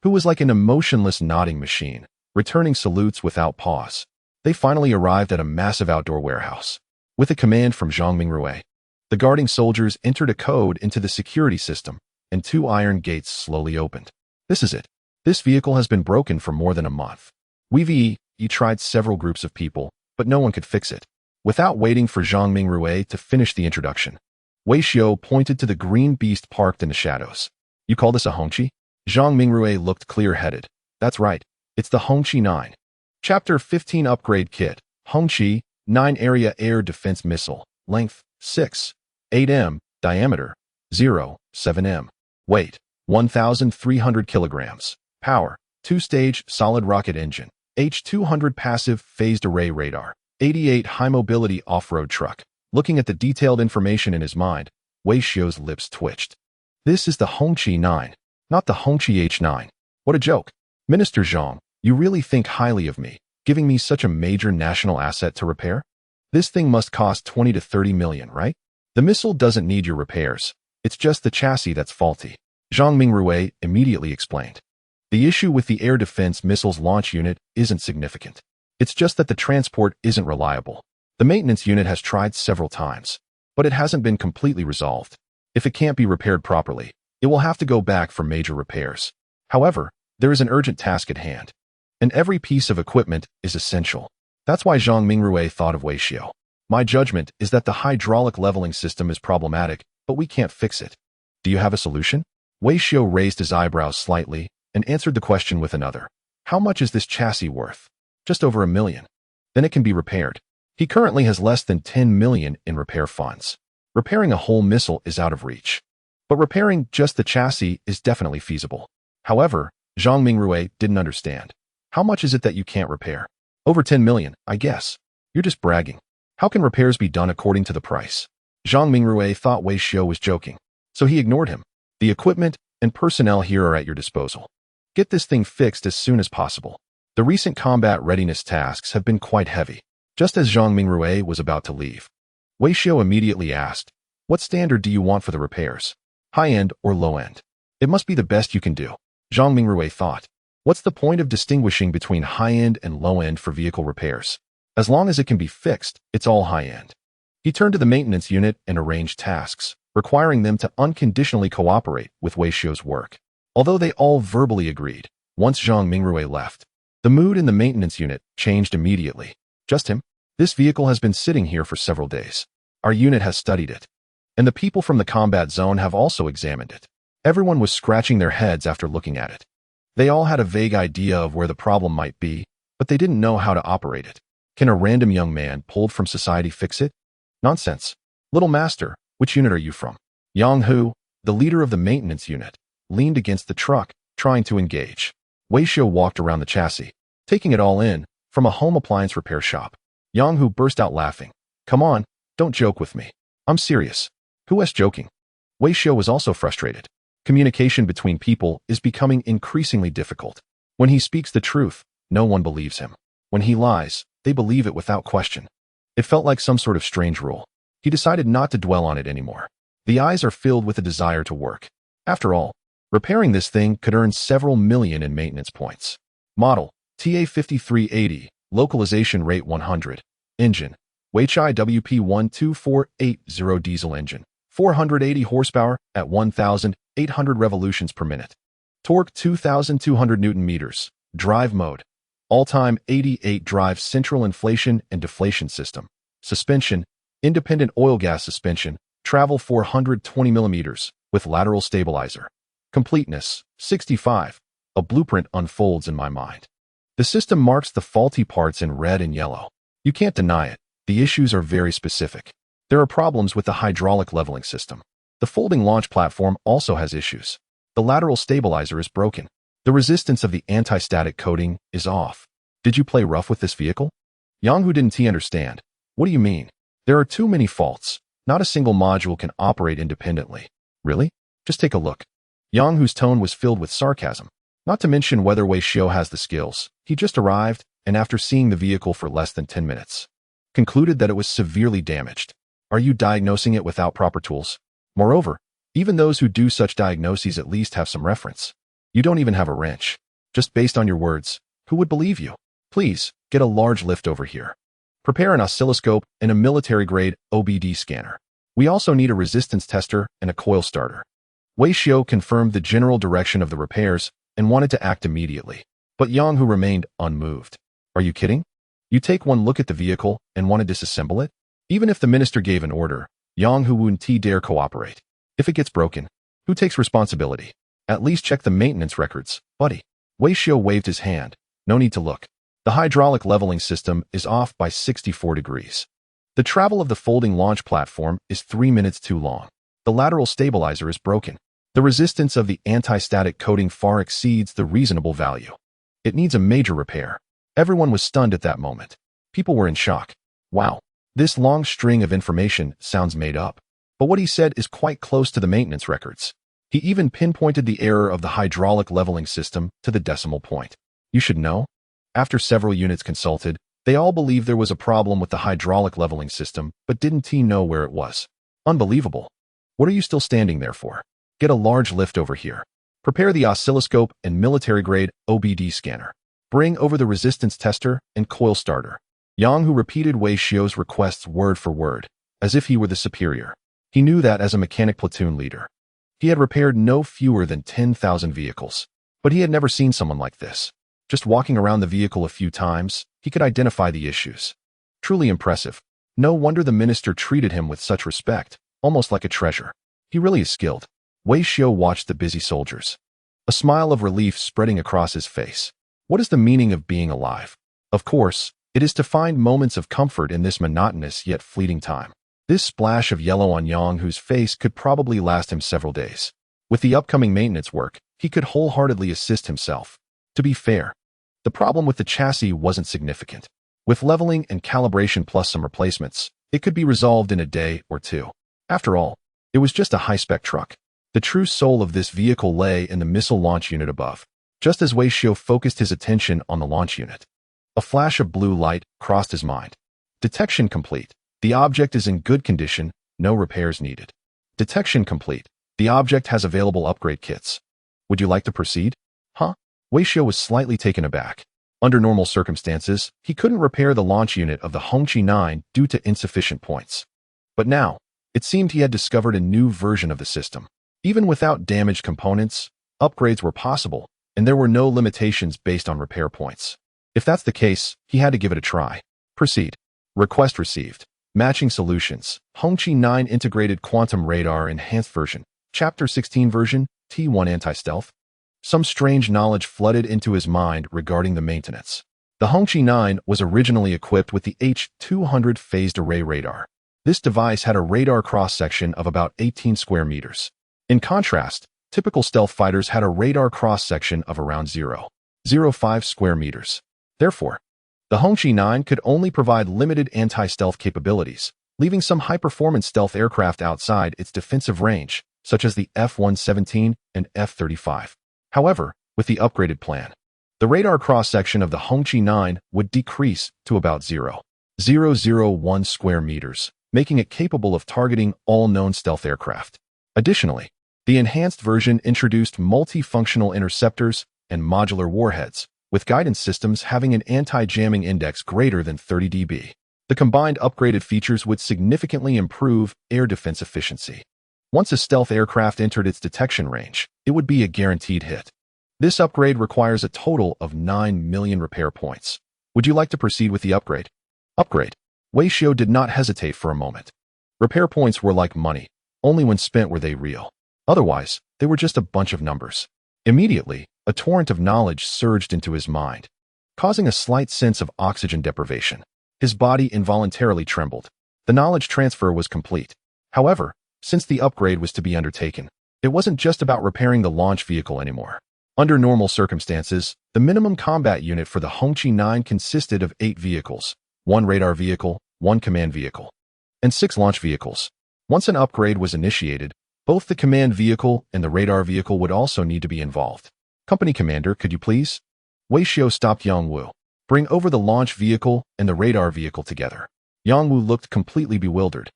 who was like an emotionless nodding machine, returning salutes without pause. They finally arrived at a massive outdoor warehouse. With a command from Zhang Mingrui, the guarding soldiers entered a code into the security system, and 2 iron gates slowly opened. "This is it. This vehicle has been broken for more than a month. We've tried several groups of people, but no one could fix it." Without waiting for Zhang Mingrui to finish the introduction, Wei Xiu pointed to the green beast parked in the shadows. "You call this a Hongqi?" Zhang Mingrui looked clear-headed. "That's right. It's the Hongqi 9. Chapter 15 Upgrade Kit. Hongqi 9 Area Air Defense Missile. Length 6.8 m. Diameter 0.7 m. Weight 1,300 kilograms. Power 2-stage solid rocket engine. H-200 passive phased array radar. 88 high-mobility off-road truck. Looking at the detailed information in his mind, Wei Xiu's lips twitched. "This is the Hongqi 9, not the Hongqi H9. What a joke. Minister Zhang, you really think highly of me, giving me such a major national asset to repair? This thing must cost 20 to 30 million, right? The missile doesn't need your repairs. It's just the chassis that's faulty," Zhang Mingrui immediately explained. "The issue with the air defense missile's launch unit isn't significant. It's just that the transport isn't reliable. The maintenance unit has tried several times, but it hasn't been completely resolved. If it can't be repaired properly, it will have to go back for major repairs. However, there is an urgent task at hand, and every piece of equipment is essential." That's why Zhang Mingrui thought of Wei Xiu. "My judgment is that the hydraulic leveling system is problematic, but we can't fix it. Do you have a solution?" Wei Xiu raised his eyebrows slightly and answered the question with another. "How much is this chassis worth?" "Just over 1 million. Then it can be repaired." He currently has less than 10 million in repair funds. Repairing a whole missile is out of reach. But repairing just the chassis is definitely feasible. However, Zhang Mingrui didn't understand. "How much is it that you can't repair?" "Over 10 million, I guess." "You're just bragging. How can repairs be done according to the price?" Zhang Mingrui thought Wei Xiu was joking, so he ignored him. "The equipment and personnel here are at your disposal. Get this thing fixed as soon as possible. The recent combat readiness tasks have been quite heavy." Just as Zhang Mingrui was about to leave, Wei Xiu immediately asked, "What standard do you want for the repairs? High-end or low-end?" "It must be the best you can do," Zhang Mingrui thought. "What's the point of distinguishing between high-end and low-end for vehicle repairs? As long as it can be fixed, it's all high-end." He turned to the maintenance unit and arranged tasks, requiring them to unconditionally cooperate with Wei Xiu's work. Although they all verbally agreed, once Zhang Mingrui left, the mood in the maintenance unit changed immediately. "Just him? This vehicle has been sitting here for several days. Our unit has studied it, and the people from the combat zone have also examined it." Everyone was scratching their heads after looking at it. They all had a vague idea of where the problem might be, but they didn't know how to operate it. Can a random young man pulled from society fix it? Nonsense. Little master, which unit are you from? Yang Hu, the leader of the maintenance unit, leaned against the truck, trying to engage. Wei Xiu walked around the chassis, taking it all in, from a home appliance repair shop. Yang Hu burst out laughing. Come on, don't joke with me. I'm serious. Who is joking? Wei Xiu was also frustrated. Communication between people is becoming increasingly difficult. When he speaks the truth, no one believes him. When he lies, they believe it without question. It felt like some sort of strange rule. He decided not to dwell on it anymore. The eyes are filled with a desire to work. After all, repairing this thing could earn several million in maintenance points. Model, TA5380, localization rate 100. Engine, Weichai WP12480 diesel engine. 480 horsepower at 1,800 revolutions per minute. Torque 2,200 Newton meters. Drive mode. All-time 88 drive central inflation and deflation system. Suspension, independent oil gas suspension. Travel 420 millimeters with lateral stabilizer. Completeness, 65. A blueprint unfolds in my mind. The system marks the faulty parts in red and yellow. You can't deny it. The issues are very specific. There are problems with the hydraulic leveling system. The folding launch platform also has issues. The lateral stabilizer is broken. The resistance of the anti-static coating is off. Did you play rough with this vehicle? Yang Hu didn't understand. What do you mean? There are too many faults. Not a single module can operate independently. Really? Just take a look. Yang Hu's tone was filled with sarcasm. Not to mention whether Wei Xiu has the skills. He just arrived, and after seeing the vehicle for less than 10 minutes, concluded that it was severely damaged. Are you diagnosing it without proper tools? Moreover, even those who do such diagnoses at least have some reference. You don't even have a wrench. Just based on your words, who would believe you? Please, get a large lift over here. Prepare an oscilloscope and a military-grade OBD scanner. We also need a resistance tester and a coil starter. Wei Xiu confirmed the general direction of the repairs and wanted to act immediately. But Yang Hu remained unmoved. Are you kidding? You take one look at the vehicle and want to disassemble it? Even if the minister gave an order, Yang Hu wouldn't dare cooperate. If it gets broken, who takes responsibility? At least check the maintenance records, buddy. Wei Xiu waved his hand. No need to look. The hydraulic leveling system is off by 64 degrees. The travel of the folding launch platform is 3 minutes too long. The lateral stabilizer is broken. The resistance of the anti-static coating far exceeds the reasonable value. It needs a major repair. Everyone was stunned at that moment. People were in shock. Wow. This long string of information sounds made up, but what he said is quite close to the maintenance records. He even pinpointed the error of the hydraulic leveling system to the decimal point. You should know. After several units consulted, they all believed there was a problem with the hydraulic leveling system, but didn't know where it was. Unbelievable. What are you still standing there for? Get a large lift over here. Prepare the oscilloscope and military-grade OBD scanner. Bring over the resistance tester and coil starter. Yang Hu repeated Wei Xiu's requests word for word, as if he were the superior. He knew that as a mechanic platoon leader. He had repaired no fewer than 10,000 vehicles, but he had never seen someone like this. Just walking around the vehicle a few times, he could identify the issues. Truly impressive. No wonder the minister treated him with such respect, almost like a treasure. He really is skilled. Wei Xiu watched the busy soldiers. A smile of relief spreading across his face. What is the meaning of being alive? Of course, it is to find moments of comfort in this monotonous yet fleeting time. This splash of yellow on Yang Hu's face could probably last him several days. With the upcoming maintenance work, he could wholeheartedly assist himself. To be fair, the problem with the chassis wasn't significant. With leveling and calibration plus some replacements, it could be resolved in a day or two. After all, it was just a high-spec truck. The true soul of this vehicle lay in the missile launch unit above. Just as Wei Xiu focused his attention on the launch unit, a flash of blue light crossed his mind. Detection complete. The object is in good condition, no repairs needed. Detection complete. The object has available upgrade kits. Would you like to proceed? Huh? Wei Xiu was slightly taken aback. Under normal circumstances, he couldn't repair the launch unit of the Hongqi 9 due to insufficient points. But now, it seemed he had discovered a new version of the system. Even without damaged components, upgrades were possible, and there were no limitations based on repair points. If that's the case, he had to give it a try. Proceed. Request received. Matching solutions. Hongqi 9 Integrated Quantum Radar Enhanced Version. Chapter 16 version, T1 Anti-Stealth. Some strange knowledge flooded into his mind regarding the maintenance. The Hongqi 9 was originally equipped with the H-200 phased array radar. This device had a radar cross-section of about 18 square meters. In contrast, typical stealth fighters had a radar cross-section of around 0.05 square meters. Therefore, the Hongqi 9 could only provide limited anti-stealth capabilities, leaving some high-performance stealth aircraft outside its defensive range, such as the F-117 and F-35. However, with the upgraded plan, the radar cross-section of the Hongqi 9 would decrease to about 0.001 square meters, making it capable of targeting all known stealth aircraft. Additionally, the enhanced version introduced multifunctional interceptors and modular warheads, with guidance systems having an anti-jamming index greater than 30 dB. The combined upgraded features would significantly improve air defense efficiency. Once a stealth aircraft entered its detection range, it would be a guaranteed hit. This upgrade requires a total of 9 million repair points. Would you like to proceed with the upgrade? Upgrade. Wei Xiao did not hesitate for a moment. Repair points were like money. Only when spent were they real. Otherwise, they were just a bunch of numbers. Immediately, a torrent of knowledge surged into his mind, causing a slight sense of oxygen deprivation. His body involuntarily trembled. The knowledge transfer was complete. However, since the upgrade was to be undertaken, it wasn't just about repairing the launch vehicle anymore. Under normal circumstances, the minimum combat unit for the Hongqi 9 consisted of 8 vehicles, 1 radar vehicle, 1 command vehicle, and 6 launch vehicles. Once an upgrade was initiated, both the command vehicle and the radar vehicle would also need to be involved. Company Commander, could you please? Wei Xiao stopped Yang Wu. Bring over the launch vehicle and the radar vehicle together. Yang Wu looked completely bewildered.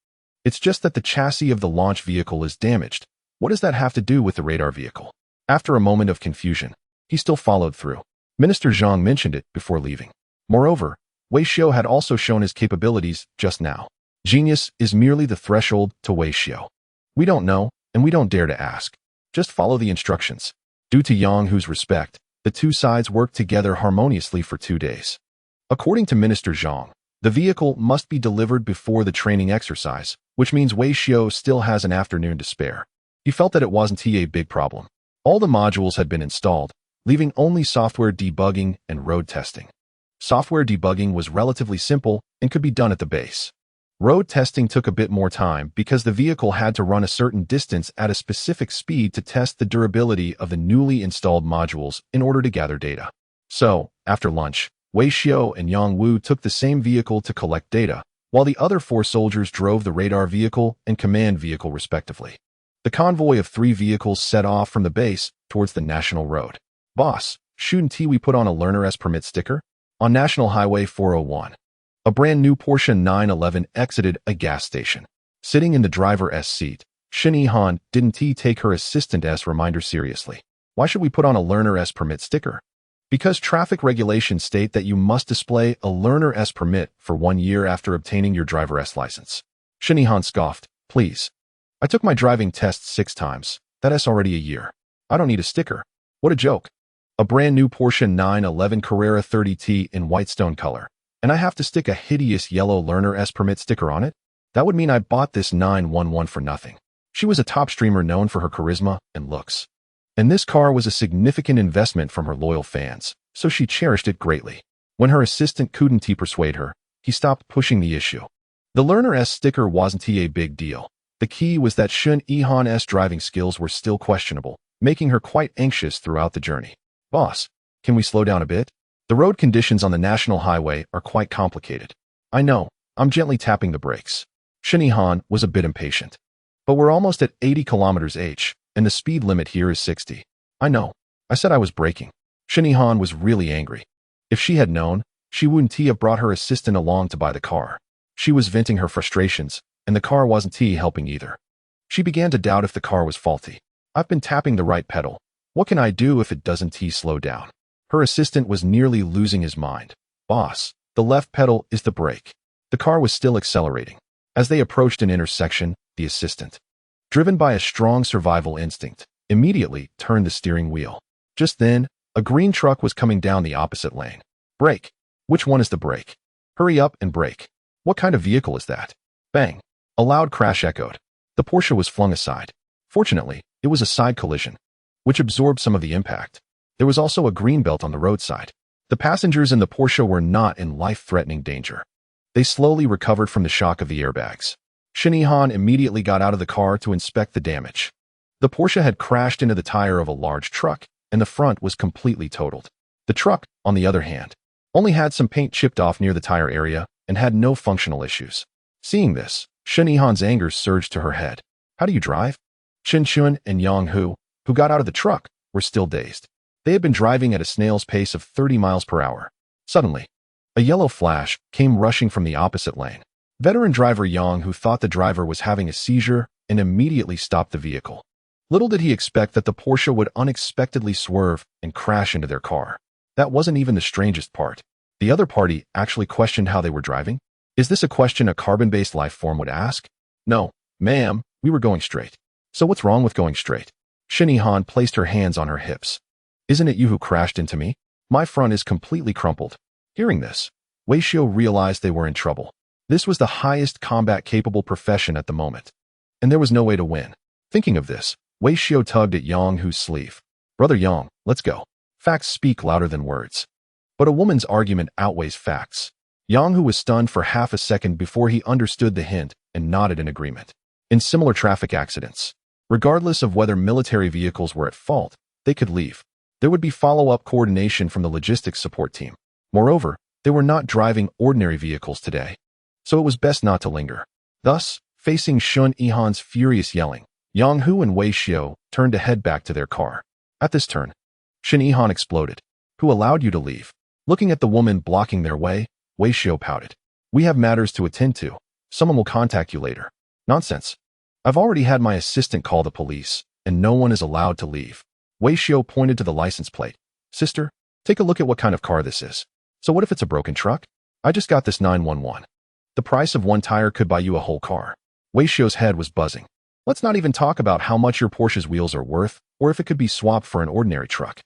It's just that the chassis of the launch vehicle is damaged. What does that have to do with the radar vehicle? After a moment of confusion, he still followed through. Minister Zhang mentioned it before leaving. Moreover, Wei Xiao had also shown his capabilities just now. Genius is merely the threshold to Wei Xiao. We don't know, and we don't dare to ask. Just follow the instructions. Due to Yang Hu's respect, the two sides worked together harmoniously for 2 days. According to Minister Zhang, the vehicle must be delivered before the training exercise, which means Wei Xiao still has an afternoon to spare. He felt that it wasn't a big problem. All the modules had been installed, leaving only software debugging and road testing. Software debugging was relatively simple and could be done at the base. Road testing took a bit more time because the vehicle had to run a certain distance at a specific speed to test the durability of the newly installed modules in order to gather data. So, after lunch, Wei Xiao and Yang Wu took the same vehicle to collect data, while the other 4 soldiers drove the radar vehicle and command vehicle respectively. The convoy of 3 vehicles set off from the base towards the national road. Boss, shouldn't we put on a learner permit sticker? On National Highway 401. A brand new Porsche 911 exited a gas station. Sitting in the driver's seat, Shen Yihan didn't take her assistant's reminder seriously. Why should we put on a learner's permit sticker? Because traffic regulations state that you must display a learner's permit for 1 year after obtaining your driver's license. Shen Yihan scoffed. Please. I took my driving test 6 times. That's already a year. I don't need a sticker. What a joke. A brand new Porsche 911 Carrera 30T in whitestone color. And I have to stick a hideous yellow learner's permit sticker on it? That would mean I bought this 911 for nothing. She was a top streamer known for her charisma and looks. And this car was a significant investment from her loyal fans, so she cherished it greatly. When her assistant couldn't persuade her, he stopped pushing the issue. The learner's sticker wasn't a big deal. The key was that Shen Yihan's driving skills were still questionable, making her quite anxious throughout the journey. Boss, can we slow down a bit? The road conditions on the national highway are quite complicated. I know, I'm gently tapping the brakes. Shen Yihan was a bit impatient. But we're almost at 80 km/h, and the speed limit here is 60. I know. I said I was braking. Shen Yihan was really angry. If she had known, she wouldn't have brought her assistant along to buy the car. She was venting her frustrations, and the car wasn't helping either. She began to doubt if the car was faulty. I've been tapping the right pedal. What can I do if it doesn't slow down? Her assistant was nearly losing his mind. Boss, the left pedal is the brake. The car was still accelerating. As they approached an intersection, the assistant, driven by a strong survival instinct, immediately turned the steering wheel. Just then, a green truck was coming down the opposite lane. Brake. Which one is the brake? Hurry up and brake. What kind of vehicle is that? Bang. A loud crash echoed. The Porsche was flung aside. Fortunately, it was a side collision, which absorbed some of the impact. There was also a green belt on the roadside. The passengers in the Porsche were not in life-threatening danger. They slowly recovered from the shock of the airbags. Shin Yi-han immediately got out of the car to inspect the damage. The Porsche had crashed into the tire of a large truck, and the front was completely totaled. The truck, on the other hand, only had some paint chipped off near the tire area and had no functional issues. Seeing this, Shin Yi-han's anger surged to her head. How do you drive? Shin Chun and Yang Hu, who got out of the truck, were still dazed. They had been driving at a snail's pace of 30 miles per hour. Suddenly, a yellow flash came rushing from the opposite lane. Veteran driver Yang Hu thought the driver was having a seizure and immediately stopped the vehicle. Little did he expect that the Porsche would unexpectedly swerve and crash into their car. That wasn't even the strangest part. The other party actually questioned how they were driving. Is this a question a carbon-based life form would ask? No, ma'am, we were going straight. So what's wrong with going straight? Shin Yi-han placed her hands on her hips. Isn't it you who crashed into me? My front is completely crumpled. Hearing this, Wei Xiu realized they were in trouble. This was the highest combat-capable profession at the moment, and there was no way to win. Thinking of this, Wei Xiu tugged at Yang Hu's sleeve. Brother Yang, let's go. Facts speak louder than words. But a woman's argument outweighs facts. Yang Hu was stunned for half a second before he understood the hint and nodded in agreement. In similar traffic accidents, regardless of whether military vehicles were at fault, they could leave. There would be follow-up coordination from the logistics support team. Moreover, they were not driving ordinary vehicles today, so it was best not to linger. Thus, facing Shin Yi-han's furious yelling, Yang Hu and Wei Xiu turned to head back to their car. At this turn, Shin Yi-han exploded. Who allowed you to leave? Looking at the woman blocking their way, Wei Xiu pouted. We have matters to attend to. Someone will contact you later. Nonsense. I've already had my assistant call the police, and no one is allowed to leave. Wei Xiu pointed to the license plate. Sister, take a look at what kind of car this is. So what if it's a broken truck? I just got this 911. The price of one tire could buy you a whole car. Wei Xiu's head was buzzing. Let's not even talk about how much your Porsche's wheels are worth, or if it could be swapped for an ordinary truck.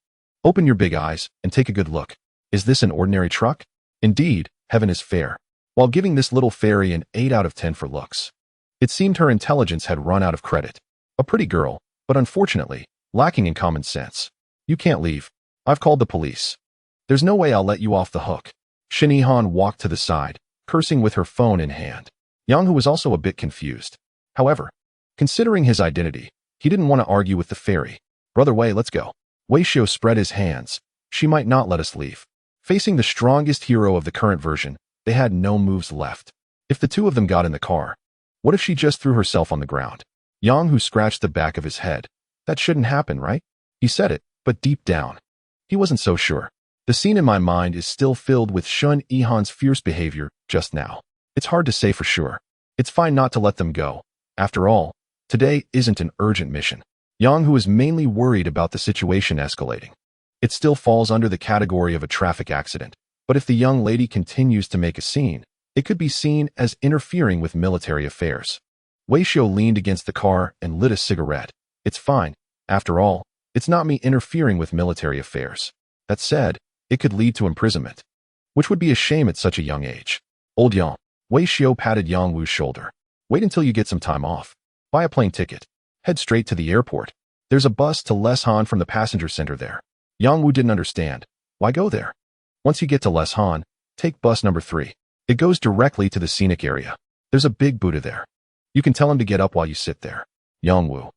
Open your big eyes and take a good look. Is this an ordinary truck? Indeed, heaven is fair. While giving this little fairy an 8 out of 10 for looks, it seemed her intelligence had run out of credit. A pretty girl, but unfortunately, lacking in common sense. You can't leave. I've called the police. There's no way I'll let you off the hook. Shin Yi-han walked to the side, cursing with her phone in hand. Yang Hu was also a bit confused. However, considering his identity, he didn't want to argue with the fairy. Brother Wei, let's go. Wei Xiu spread his hands. She might not let us leave. Facing the strongest hero of the current version, they had no moves left. If the two of them got in the car, what if she just threw herself on the ground? Yang Hu scratched the back of his head. That shouldn't happen, right? He said it, but deep down, he wasn't so sure. The scene in my mind is still filled with Shin Yi-han's fierce behavior just now. It's hard to say for sure. It's fine not to let them go. After all, today isn't an urgent mission. Yang Hu is mainly worried about the situation escalating. It still falls under the category of a traffic accident, but if the young lady continues to make a scene, it could be seen as interfering with military affairs. Wei Xiu leaned against the car and lit a cigarette. It's fine. After all, it's not me interfering with military affairs. That said, it could lead to imprisonment, which would be a shame at such a young age. Old Yang. Wei Xiu patted Yang Wu's shoulder. Wait until you get some time off. Buy a plane ticket. Head straight to the airport. There's a bus to Leshan from the passenger center there. Yang Wu didn't understand. Why go there? Once you get to Leshan, take bus number 3. It goes directly to the scenic area. There's a big Buddha there. You can tell him to get up while you sit there. Yang Wu.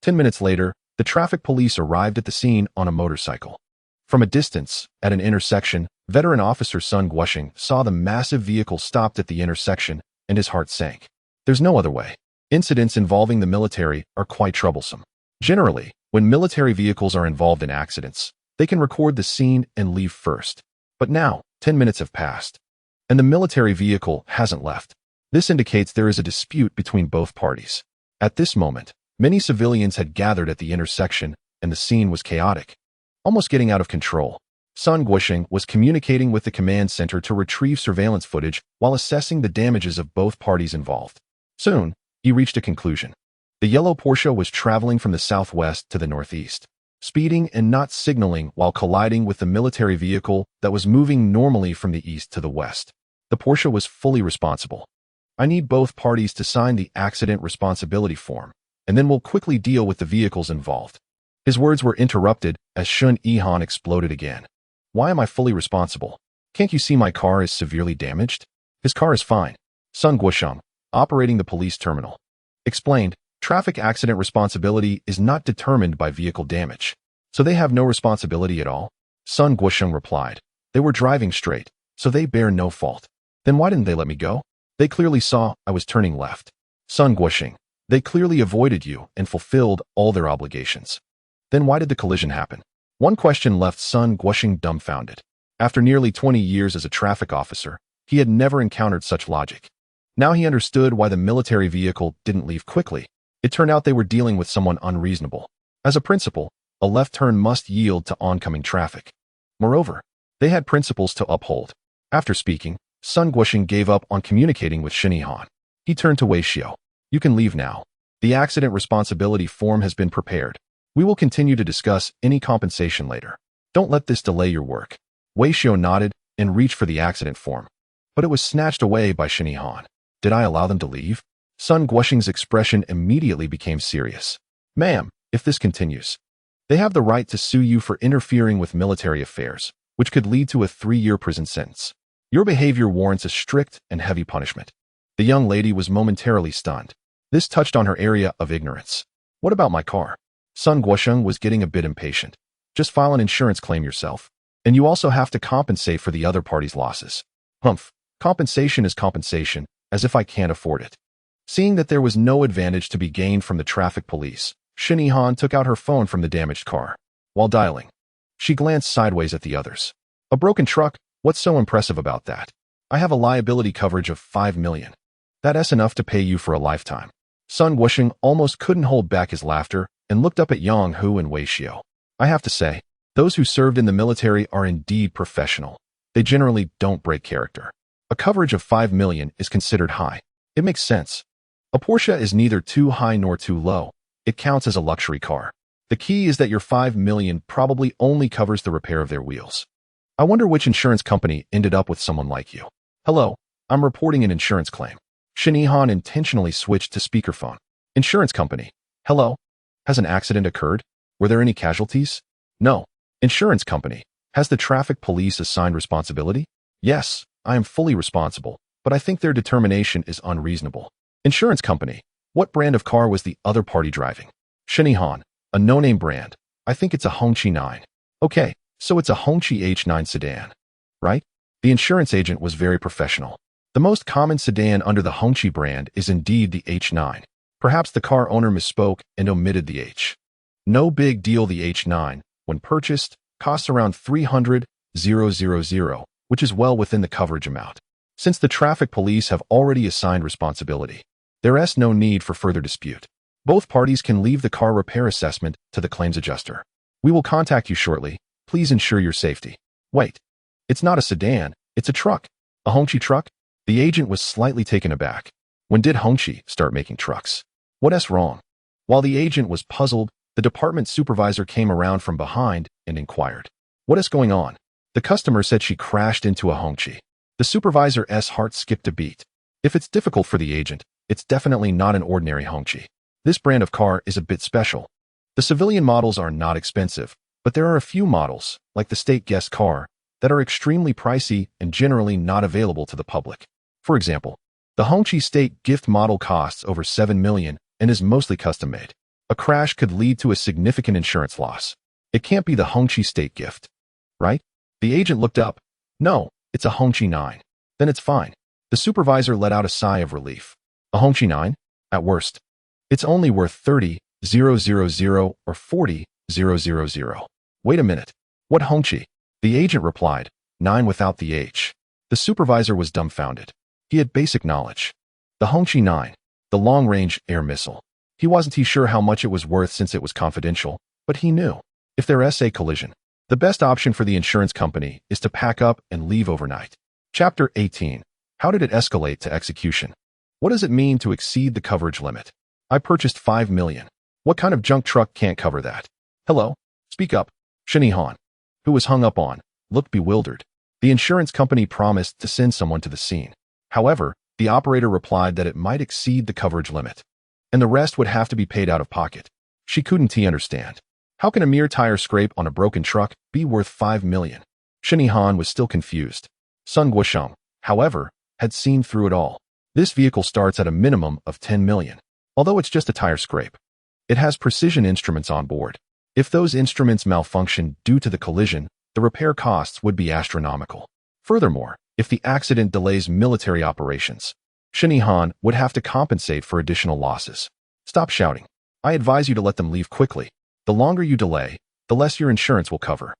10 minutes later, the traffic police arrived at the scene on a motorcycle. From a distance, at an intersection, veteran officer Sun Guosheng saw the massive vehicle stopped at the intersection, and his heart sank. There's no other way. Incidents involving the military are quite troublesome. Generally, when military vehicles are involved in accidents, they can record the scene and leave first. But now, 10 minutes have passed, and the military vehicle hasn't left. This indicates there is a dispute between both parties. At this moment, many civilians had gathered at the intersection, and the scene was chaotic, almost getting out of control. Sun Guosheng was communicating with the command center to retrieve surveillance footage while assessing the damages of both parties involved. Soon, he reached a conclusion. The yellow Porsche was traveling from the southwest to the northeast, speeding and not signaling while colliding with the military vehicle that was moving normally from the east to the west. The Porsche was fully responsible. I need both parties to sign the accident responsibility form, and then we'll quickly deal with the vehicles involved. His words were interrupted as Shin Yi-han exploded again. Why am I fully responsible? Can't you see my car is severely damaged? His car is fine. Sun Guosheng, operating the police terminal. Explained, traffic accident responsibility is not determined by vehicle damage. So they have no responsibility at all? Sun Guosheng replied. They were driving straight, so they bear no fault. Then why didn't they let me go? They clearly saw I was turning left. Sun Guosheng, they clearly avoided you and fulfilled all their obligations. Then why did the collision happen? One question left Sun Guosheng dumbfounded. After nearly 20 years as a traffic officer, he had never encountered such logic. Now he understood why the military vehicle didn't leave quickly. It turned out they were dealing with someone unreasonable. As a principle, a left turn must yield to oncoming traffic. Moreover, they had principles to uphold. After speaking, Sun Guosheng gave up on communicating with Shinihan. He turned to Wei Xiao. You can leave now. The accident responsibility form has been prepared. We will continue to discuss any compensation later. Don't let this delay your work. Wei Xiao nodded and reached for the accident form. But it was snatched away by Shinihan. Did I allow them to leave? Sun Guosheng's expression immediately became serious. Ma'am, if this continues, they have the right to sue you for interfering with military affairs, which could lead to a 3-year prison sentence. Your behavior warrants a strict and heavy punishment. The young lady was momentarily stunned. This touched on her area of ignorance. What about my car? Sun Guosheng was getting a bit impatient. Just file an insurance claim yourself. And you also have to compensate for the other party's losses. Humph, compensation is compensation, as if I can't afford it. Seeing that there was no advantage to be gained from the traffic police, Shinihan took out her phone from the damaged car. While dialing, she glanced sideways at the others. A broken truck? What's so impressive about that? I have a liability coverage of 5 million. That's enough to pay you for a lifetime. Sun Guosheng almost couldn't hold back his laughter and looked up at Yang Hu and Wei Xiao. I have to say, those who served in the military are indeed professional. They generally don't break character. A coverage of 5 million is considered high. It makes sense. A Porsche is neither too high nor too low. It counts as a luxury car. The key is that your 5 million probably only covers the repair of their wheels. I wonder which insurance company ended up with someone like you. Hello, I'm reporting an insurance claim. Shinihan intentionally switched to speakerphone. Insurance company. Hello? Has an accident occurred? Were there any casualties? No. Insurance company. Has the traffic police assigned responsibility? Yes, I am fully responsible, but I think their determination is unreasonable. Insurance company. What brand of car was the other party driving? Shinihan. A no-name brand. I think it's a Hongqi 9. Okay, so it's a Hongqi H9 sedan. Right? The insurance agent was very professional. The most common sedan under the Hongqi brand is indeed the H9. Perhaps the car owner misspoke and omitted the H. No big deal. The H9, when purchased, costs around 300,000, which is well within the coverage amount. Since the traffic police have already assigned responsibility, there is no need for further dispute. Both parties can leave the car repair assessment to the claims adjuster. We will contact you shortly. Please ensure your safety. Wait. It's not a sedan, it's a truck. A Hongqi truck? The agent was slightly taken aback. When did Hongqi start making trucks? What's wrong? While the agent was puzzled, the department supervisor came around from behind and inquired. What is going on? The customer said she crashed into a Hongqi. The supervisor's heart skipped a beat. If it's difficult for the agent, it's definitely not an ordinary Hongqi. This brand of car is a bit special. The civilian models are not expensive, but there are a few models, like the state guest car, that are extremely pricey and generally not available to the public. For example, the Hongqi state gift model costs over 7 million and is mostly custom-made. A crash could lead to a significant insurance loss. It can't be the Hongqi state gift, right? The agent looked up. No, it's a Hongqi 9. Then it's fine. The supervisor let out a sigh of relief. A Hongqi 9? At worst. It's only worth 30,000 or 40,000. Wait a minute. What Hongqi? The agent replied, 9 without the H. The supervisor was dumbfounded. He had basic knowledge. The Hongqi 9, the long-range air missile. He wasn't sure how much it was worth since it was confidential, but he knew. If there's a collision, the best option for the insurance company is to pack up and leave overnight. Chapter 18. How did it escalate to execution? What does it mean to exceed the coverage limit? I purchased 5 million. What kind of junk truck can't cover that? Hello? Speak up. Shinihan, who was hung up on, looked bewildered. The insurance company promised to send someone to the scene. However, the operator replied that it might exceed the coverage limit, and the rest would have to be paid out of pocket. She couldn't understand. How can a mere tire scrape on a broken truck be worth 5 million? Shinihan was still confused. Sun Guosheng, however, had seen through it all. This vehicle starts at a minimum of 10 million, although it's just a tire scrape. It has precision instruments on board. If those instruments malfunction due to the collision, the repair costs would be astronomical. Furthermore, if the accident delays military operations, Shinihan would have to compensate for additional losses. Stop shouting. I advise you to let them leave quickly. The longer you delay, the less your insurance will cover.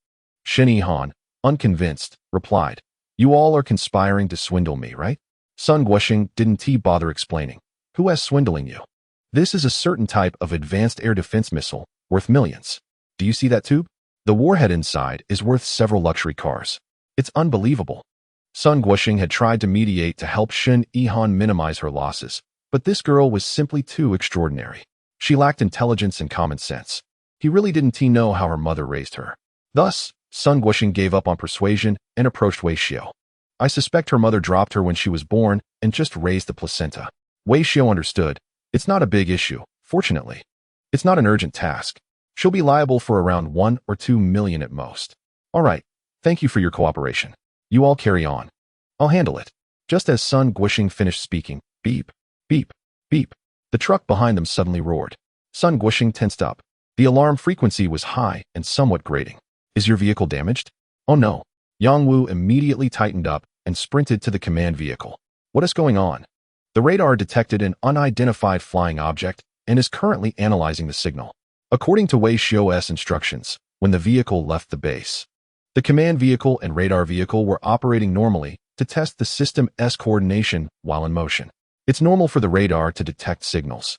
Shinihan, unconvinced, replied, You all are conspiring to swindle me, right? Sun Guoxing didn't bother explaining. Who has swindling you? This is a certain type of advanced air defense missile, worth millions. Do you see that tube? The warhead inside is worth several luxury cars. It's unbelievable. Sun Guoxing had tried to mediate to help Shin Yihan minimize her losses, but this girl was simply too extraordinary. She lacked intelligence and common sense. He really didn't know how her mother raised her. Thus, Sun Guoxing gave up on persuasion and approached Wei Xiao. I suspect her mother dropped her when she was born and just raised the placenta. Wei Xiao understood. It's not a big issue, fortunately. It's not an urgent task. She'll be liable for around 1 or 2 million at most. All right, thank you for your cooperation. You all carry on. I'll handle it. Just as Sun Guoxing finished speaking, beep, beep, beep, the truck behind them suddenly roared. Sun Guoxing tensed up. The alarm frequency was high and somewhat grating. Is your vehicle damaged? Oh no. Yang Wu immediately tightened up and sprinted to the command vehicle. What is going on? The radar detected an unidentified flying object and is currently analyzing the signal. According to Wei Xiao's instructions, when the vehicle left the base, the command vehicle and radar vehicle were operating normally to test the system's coordination while in motion. It's normal for the radar to detect signals.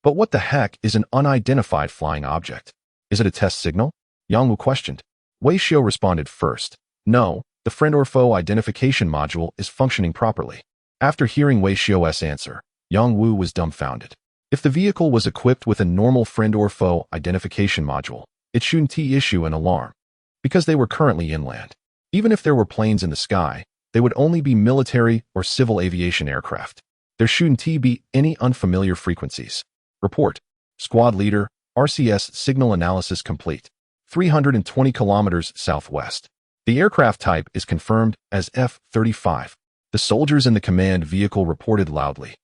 But what the heck is an unidentified flying object? Is it a test signal? Yang Wu questioned. Wei Xiao responded first. No, the friend or foe identification module is functioning properly. After hearing Wei Xiao's answer, Yang Wu was dumbfounded. If the vehicle was equipped with a normal friend or foe identification module, it shouldn't issue an alarm, because they were currently inland. Even if there were planes in the sky, they would only be military or civil aviation aircraft. There shouldn't be any unfamiliar frequencies. Report. Squad Leader, RCS signal analysis complete. 320 kilometers southwest. The aircraft type is confirmed as F-35. The soldiers in the command vehicle reported loudly,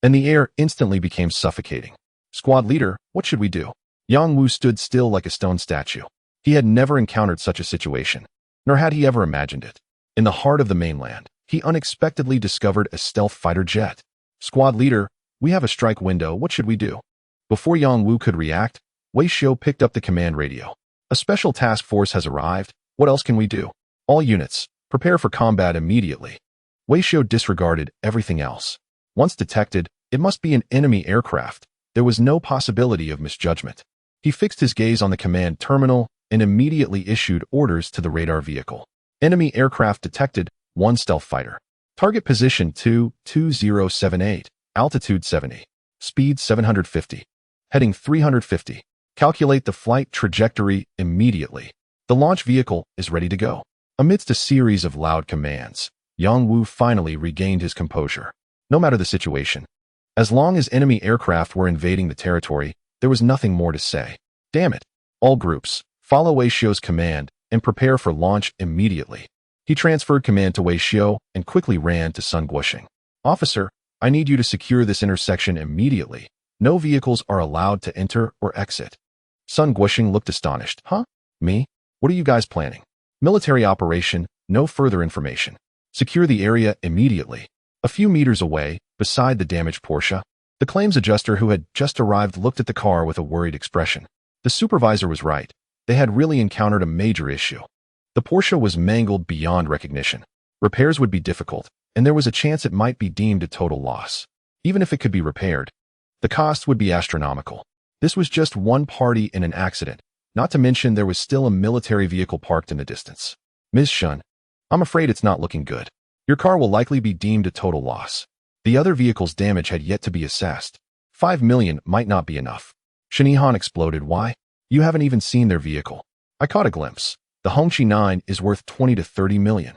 and the air instantly became suffocating. Squad Leader, what should we do? Yang Wu stood still like a stone statue. He had never encountered such a situation, nor had he ever imagined it. In the heart of the mainland, he unexpectedly discovered a stealth fighter jet. Squad Leader, we have a strike window, what should we do? Before Yang Wu could react, Wei Xiao picked up the command radio. A special task force has arrived. What else can we do? All units, prepare for combat immediately. Wei Xiao disregarded everything else. Once detected, it must be an enemy aircraft. There was no possibility of misjudgment. He fixed his gaze on the command terminal and immediately issued orders to the radar vehicle. Enemy aircraft detected, 1 stealth fighter. Target position 22078, altitude 70, speed 750, heading 350. Calculate the flight trajectory immediately. The launch vehicle is ready to go. Amidst a series of loud commands, Yang Wu finally regained his composure. No matter the situation, as long as enemy aircraft were invading the territory, there was nothing more to say. Damn it. All groups, follow Wei Xiao's command and prepare for launch immediately. He transferred command to Wei Xiao and quickly ran to Sun Guoxing. Officer, I need you to secure this intersection immediately. No vehicles are allowed to enter or exit. Sun Guoxing looked astonished. Huh? Me? What are you guys planning? Military operation, no further information. Secure the area immediately. A few meters away, beside the damaged Porsche, the claims adjuster who had just arrived looked at the car with a worried expression. The supervisor was right. They had really encountered a major issue. The Porsche was mangled beyond recognition. Repairs would be difficult, and there was a chance it might be deemed a total loss. Even if it could be repaired, the cost would be astronomical. This was just one party in an accident, not to mention there was still a military vehicle parked in the distance. Ms. Shun, I'm afraid it's not looking good. Your car will likely be deemed a total loss. The other vehicle's damage had yet to be assessed. 5 million might not be enough. Shinihan exploded. Why? You haven't even seen their vehicle. I caught a glimpse. The Hongqi 9 is worth 20 to 30 million.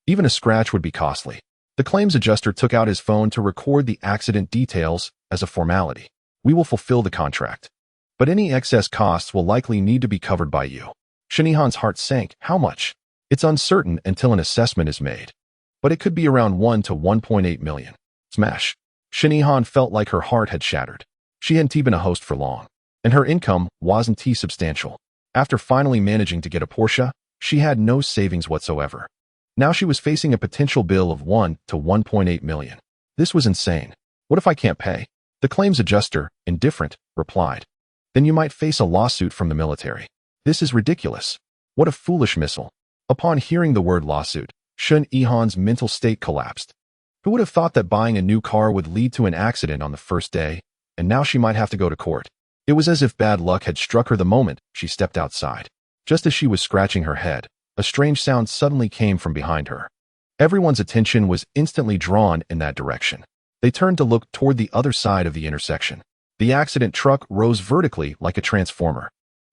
Even a scratch would be costly. The claims adjuster took out his phone to record the accident details as a formality. We will fulfill the contract. But any excess costs will likely need to be covered by you. Shinihan's heart sank. How much? It's uncertain until an assessment is made. But it could be around 1 to 1.8 million. Smash. Shin Ihan felt like her heart had shattered. She hadn't been a host for long, and her income wasn't substantial. After finally managing to get a Porsche, she had no savings whatsoever. Now she was facing a potential bill of 1 to 1.8 million. This was insane. What if I can't pay? The claims adjuster, indifferent, replied. Then you might face a lawsuit from the military. This is ridiculous. What a foolish missile. Upon hearing the word lawsuit, Shin Ihan's mental state collapsed. Who would have thought that buying a new car would lead to an accident on the first day, and now she might have to go to court? It was as if bad luck had struck her the moment she stepped outside. Just as she was scratching her head, a strange sound suddenly came from behind her. Everyone's attention was instantly drawn in that direction. They turned to look toward the other side of the intersection. The accident truck rose vertically like a transformer.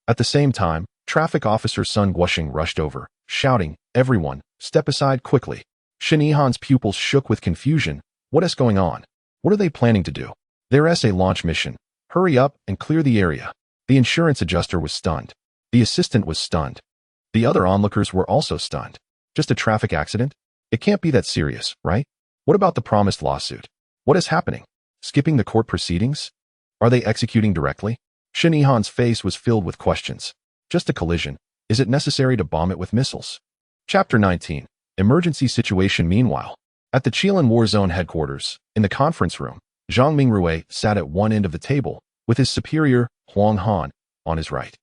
At the same time, Traffic Officer Sun Guosheng rushed over, shouting, "Everyone, step aside quickly." Shin Ihan's pupils shook with confusion. What is going on? What are they planning to do? Their SA launch mission. Hurry up and clear the area. The insurance adjuster was stunned. The assistant was stunned. The other onlookers were also stunned. Just a traffic accident? It can't be that serious, right? What about the promised lawsuit? What is happening? Skipping the court proceedings? Are they executing directly? Shin Ihan's face was filled with questions. Just a collision. Is it necessary to bomb it with missiles? Chapter 19. Emergency situation. Meanwhile, at the Chilean War Zone headquarters, in the conference room, Zhang Mingrui sat at one end of the table, with his superior, Huang Han, on his right.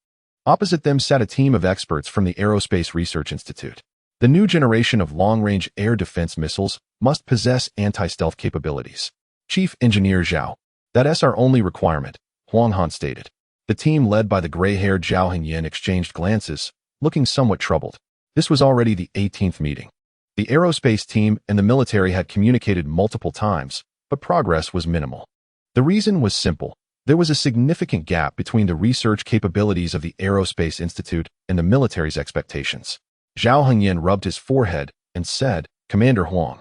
Opposite them sat a team of experts from the Aerospace Research Institute. The new generation of long-range air defense missiles must possess anti-stealth capabilities. Chief Engineer Zhao. That's our only requirement, Huang Han stated. The team led by the gray-haired Zhao Hengyan exchanged glances, looking somewhat troubled. This was already the 18th meeting. The aerospace team and the military had communicated multiple times, but progress was minimal. The reason was simple. There was a significant gap between the research capabilities of the Aerospace Institute and the military's expectations. Zhao Hengyan rubbed his forehead and said, "Commander Huang,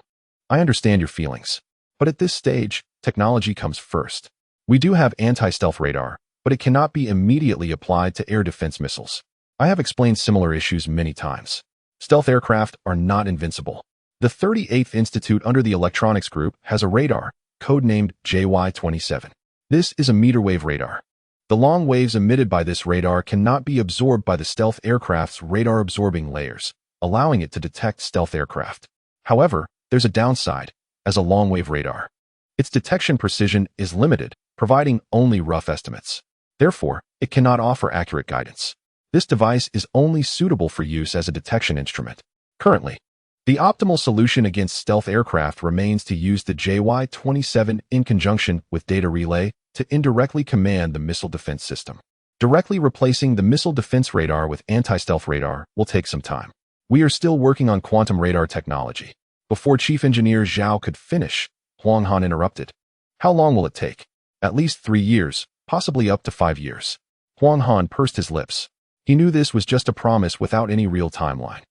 I understand your feelings. But at this stage, technology comes first. We do have anti-stealth radar, but it cannot be immediately applied to air defense missiles. I have explained similar issues many times. Stealth aircraft are not invincible. The 38th Institute under the Electronics Group has a radar, codenamed JY-27. This is a meter-wave radar. The long waves emitted by this radar cannot be absorbed by the stealth aircraft's radar-absorbing layers, allowing it to detect stealth aircraft. However, there's a downside. As a long-wave radar, its detection precision is limited, providing only rough estimates. Therefore, it cannot offer accurate guidance. This device is only suitable for use as a detection instrument. Currently, the optimal solution against stealth aircraft remains to use the JY-27 in conjunction with data relay to indirectly command the missile defense system. Directly replacing the missile defense radar with anti-stealth radar will take some time. We are still working on quantum radar technology. Before Chief Engineer Zhao could finish, Huang Han interrupted. How long will it take? At least 3 years, possibly up to 5 years. Huang Han pursed his lips. He knew this was just a promise without any real timeline.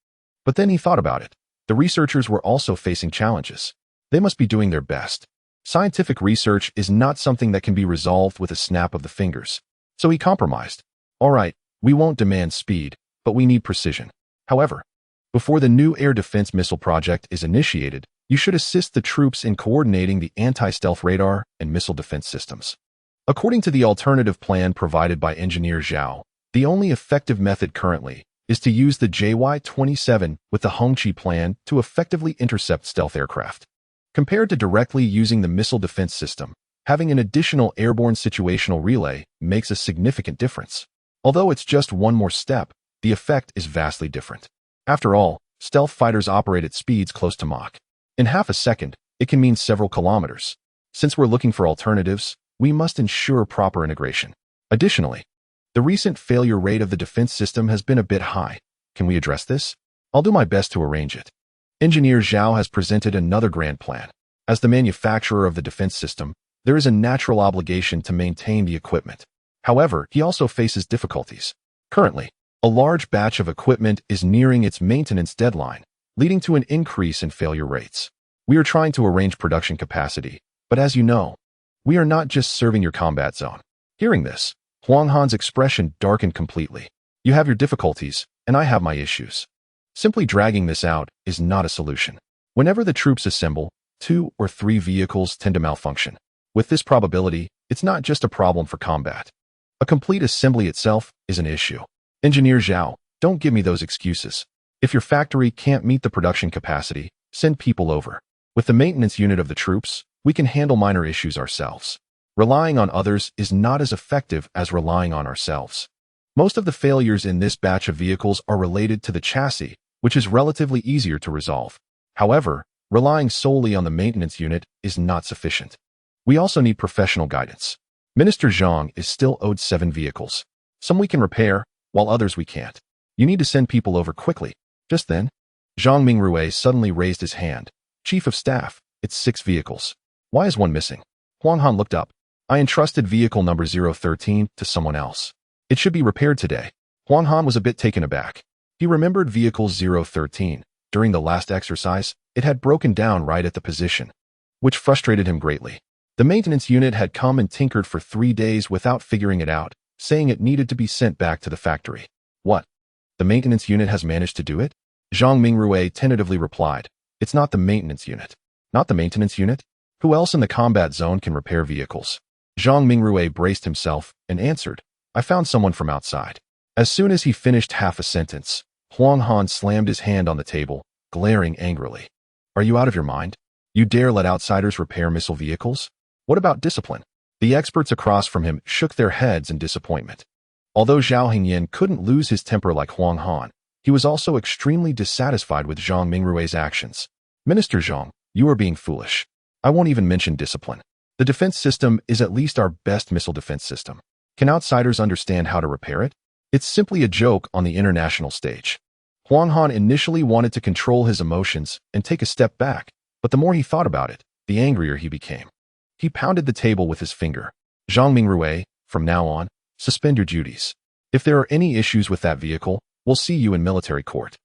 But then he thought about it. The researchers were also facing challenges. They must be doing their best. Scientific research is not something that can be resolved with a snap of the fingers. So he compromised. All right, we won't demand speed, but we need precision. However, before the new air defense missile project is initiated, you should assist the troops in coordinating the anti-stealth radar and missile defense systems. According to the alternative plan provided by Engineer Zhao, the only effective method currently is to use the JY-27 with the Hongqi plan to effectively intercept stealth aircraft. Compared to directly using the missile defense system, having an additional airborne situational relay makes a significant difference. Although it's just one more step, the effect is vastly different. After all, stealth fighters operate at speeds close to Mach. In half a second, it can mean several kilometers. Since we're looking for alternatives, we must ensure proper integration. Additionally, the recent failure rate of the defense system has been a bit high. Can we address this? I'll do my best to arrange it. Engineer Zhao has presented another grand plan. As the manufacturer of the defense system, there is a natural obligation to maintain the equipment. However, he also faces difficulties. Currently, a large batch of equipment is nearing its maintenance deadline, leading to an increase in failure rates. We are trying to arrange production capacity, but as you know, we are not just serving your combat zone. Hearing this, Huang Han's expression darkened completely. You have your difficulties, and I have my issues. Simply dragging this out is not a solution. Whenever the troops assemble, 2 or 3 vehicles tend to malfunction. With this probability, it's not just a problem for combat. A complete assembly itself is an issue. Engineer Zhao, don't give me those excuses. If your factory can't meet the production capacity, send people over. With the maintenance unit of the troops, we can handle minor issues ourselves. Relying on others is not as effective as relying on ourselves. Most of the failures in this batch of vehicles are related to the chassis, which is relatively easier to resolve. However, relying solely on the maintenance unit is not sufficient. We also need professional guidance. Minister Zhang is still owed 7 vehicles. Some we can repair, while others we can't. You need to send people over quickly. Just then, Zhang Mingrui suddenly raised his hand. Chief of Staff, it's 6 vehicles. Why is one missing? Huang Han looked up. I entrusted vehicle number 013 to someone else. It should be repaired today. Huang Han was a bit taken aback. He remembered vehicle 013. During the last exercise, it had broken down right at the position, which frustrated him greatly. The maintenance unit had come and tinkered for 3 days without figuring it out, saying it needed to be sent back to the factory. What? The maintenance unit has managed to do it? Zhang Mingrui tentatively replied. It's not the maintenance unit. Not the maintenance unit? Who else in the combat zone can repair vehicles? Zhang Mingrui braced himself and answered. I found someone from outside. As soon as he finished half a sentence, Huang Han slammed his hand on the table, glaring angrily. Are you out of your mind? You dare let outsiders repair missile vehicles? What about discipline? The experts across from him shook their heads in disappointment. Although Zhao Hengyan couldn't lose his temper like Huang Han, he was also extremely dissatisfied with Zhang Mingrui's actions. Minister Zhang, you are being foolish. I won't even mention discipline. The defense system is at least our best missile defense system. Can outsiders understand how to repair it? It's simply a joke on the international stage. Huang Han initially wanted to control his emotions and take a step back, but the more he thought about it, the angrier he became. He pounded the table with his finger. Zhang Mingrui, from now on, suspend your duties. If there are any issues with that vehicle, we'll see you in military court.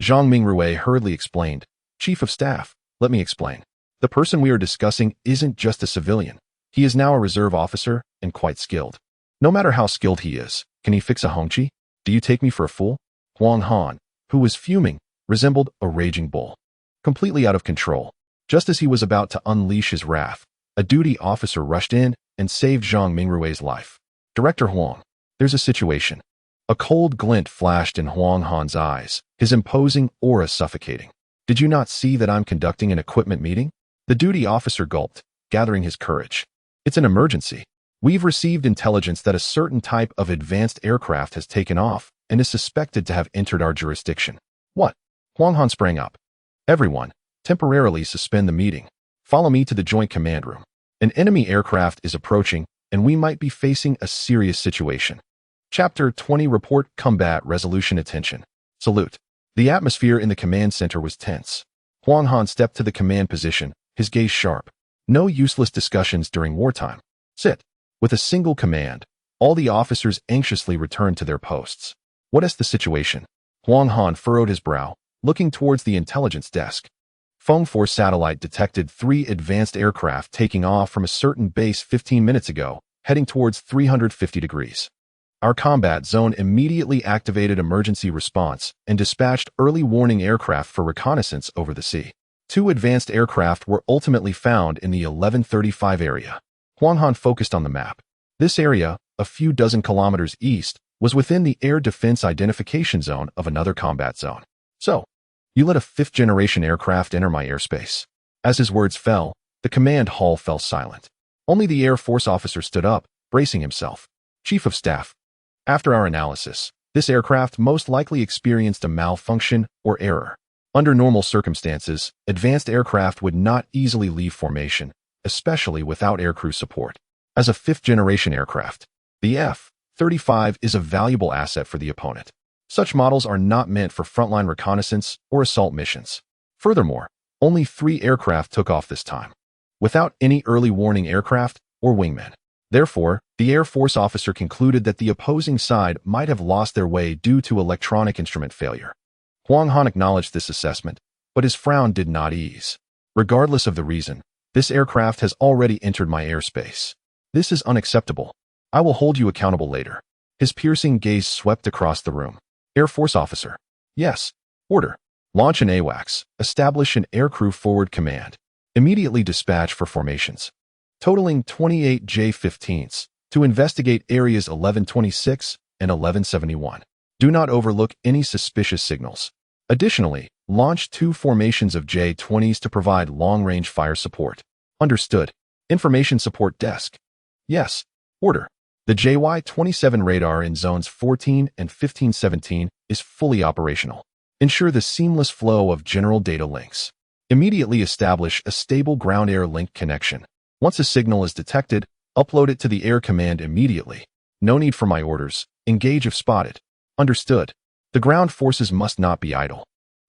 Zhang Mingrui hurriedly explained. Chief of Staff, let me explain. The person we are discussing isn't just a civilian. He is now a reserve officer and quite skilled. No matter how skilled he is, can he fix a Hongqi? Do you take me for a fool? Huang Han, who was fuming, resembled a raging bull. Completely out of control. Just as he was about to unleash his wrath, a duty officer rushed in and saved Zhang Mingrui's life. Director Huang, there's a situation. A cold glint flashed in Huang Han's eyes, his imposing aura suffocating. Did you not see that I'm conducting an equipment meeting? The duty officer gulped, gathering his courage. It's an emergency. We've received intelligence that a certain type of advanced aircraft has taken off and is suspected to have entered our jurisdiction. What? Huang Han sprang up. Everyone, temporarily suspend the meeting. Follow me to the joint command room. An enemy aircraft is approaching, and we might be facing a serious situation. Chapter 20 Report Combat Resolution Attention. Salute. The atmosphere in the command center was tense. Huang Han stepped to the command position, his gaze sharp. No useless discussions during wartime. Sit. With a single command, all the officers anxiously returned to their posts. What is the situation? Huang Han furrowed his brow, looking towards the intelligence desk. Foam 4 satellite detected 3 advanced aircraft taking off from a certain base 15 minutes ago, heading towards 350 degrees. Our combat zone immediately activated emergency response and dispatched early warning aircraft for reconnaissance over the sea. 2 advanced aircraft were ultimately found in the 1135 area. Huang Han focused on the map. This area, a few dozen kilometers east, was within the air defense identification zone of another combat zone. So, you let a 5th-generation aircraft enter my airspace. As his words fell, the command hall fell silent. Only the Air Force officer stood up, bracing himself. Chief of Staff. After our analysis, this aircraft most likely experienced a malfunction or error. Under normal circumstances, advanced aircraft would not easily leave formation, especially without aircrew support. As a 5th-generation aircraft, the F-35 is a valuable asset for the opponent. Such models are not meant for frontline reconnaissance or assault missions. Furthermore, only 3 aircraft took off this time, without any early warning aircraft or wingmen. Therefore, the Air Force officer concluded that the opposing side might have lost their way due to electronic instrument failure. Huang Han acknowledged this assessment, but his frown did not ease. Regardless of the reason, this aircraft has already entered my airspace. This is unacceptable. I will hold you accountable later. His piercing gaze swept across the room. Air Force officer. Yes. Order. Launch an AWACS. Establish an aircrew forward command. Immediately dispatch for formations. totaling 28 J-15s, to investigate areas 1126 and 1171. Do not overlook any suspicious signals. Additionally, launch 2 formations of J-20s to provide long-range fire support. Understood. Information Support Desk. Yes. Order. The JY-27 radar in Zones 14 and 1517 is fully operational. Ensure the seamless flow of general data links. Immediately establish a stable ground-air link connection. Once a signal is detected, upload it to the air command immediately. No need for my orders. Engage if spotted. Understood. The ground forces must not be idle.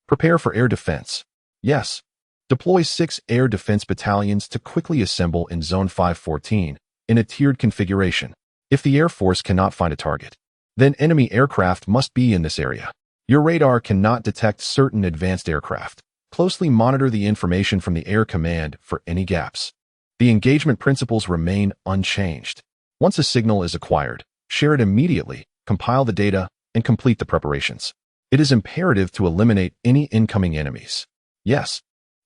Prepare for air defense. Yes. Deploy 6 air defense battalions to quickly assemble in Zone 514 in a tiered configuration. If the Air Force cannot find a target, then enemy aircraft must be in this area. Your radar cannot detect certain advanced aircraft. Closely monitor the information from the Air Command for any gaps. The engagement principles remain unchanged. Once a signal is acquired, share it immediately, compile the data, and complete the preparations. It is imperative to eliminate any incoming enemies. Yes.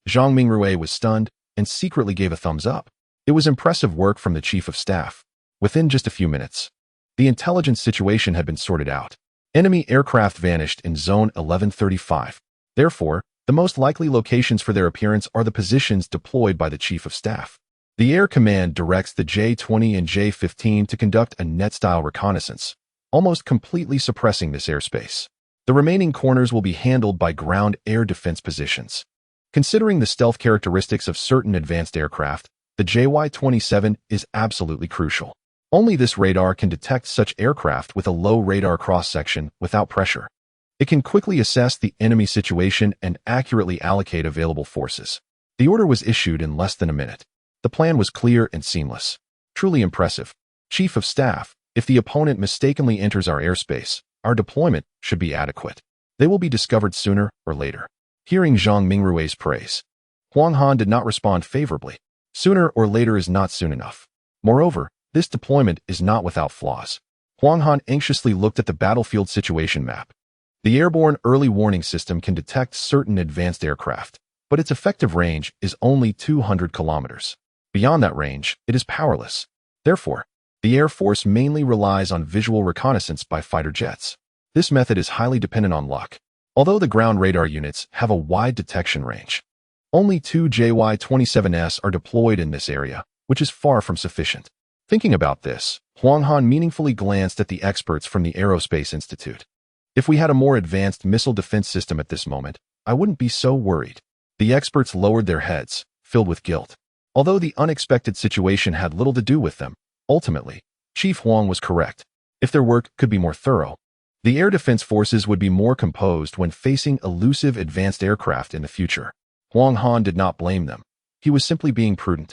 Zhang Mingrue was stunned and secretly gave a thumbs up. It was impressive work from the Chief of Staff. Within just a few minutes, the intelligence situation had been sorted out. Enemy aircraft vanished in Zone 1135. Therefore, the most likely locations for their appearance are the positions deployed by the Chief of Staff. The Air Command directs the J-20 and J-15 to conduct a net-style reconnaissance, almost completely suppressing this airspace. The remaining corners will be handled by ground air defense positions. Considering the stealth characteristics of certain advanced aircraft, the JY-27 is absolutely crucial. Only this radar can detect such aircraft with a low radar cross-section without pressure. It can quickly assess the enemy situation and accurately allocate available forces. The order was issued in less than a minute. The plan was clear and seamless. Truly impressive. Chief of Staff, if the opponent mistakenly enters our airspace, our deployment should be adequate. They will be discovered sooner or later. Hearing Zhang Mingrue's praise, Huang Han did not respond favorably. Sooner or later is not soon enough. Moreover, this deployment is not without flaws. Huang Han anxiously looked at the battlefield situation map. The airborne early warning system can detect certain advanced aircraft, but its effective range is only 200 kilometers. Beyond that range, it is powerless. Therefore, the Air Force mainly relies on visual reconnaissance by fighter jets. This method is highly dependent on luck. Although the ground radar units have a wide detection range, only 2 JY-27s are deployed in this area, which is far from sufficient. Thinking about this, Huang Han meaningfully glanced at the experts from the Aerospace Institute. If we had a more advanced missile defense system at this moment, I wouldn't be so worried. The experts lowered their heads, filled with guilt. Although the unexpected situation had little to do with them, ultimately, Chief Huang was correct. If their work could be more thorough, the air defense forces would be more composed when facing elusive advanced aircraft in the future. Huang Han did not blame them. He was simply being prudent,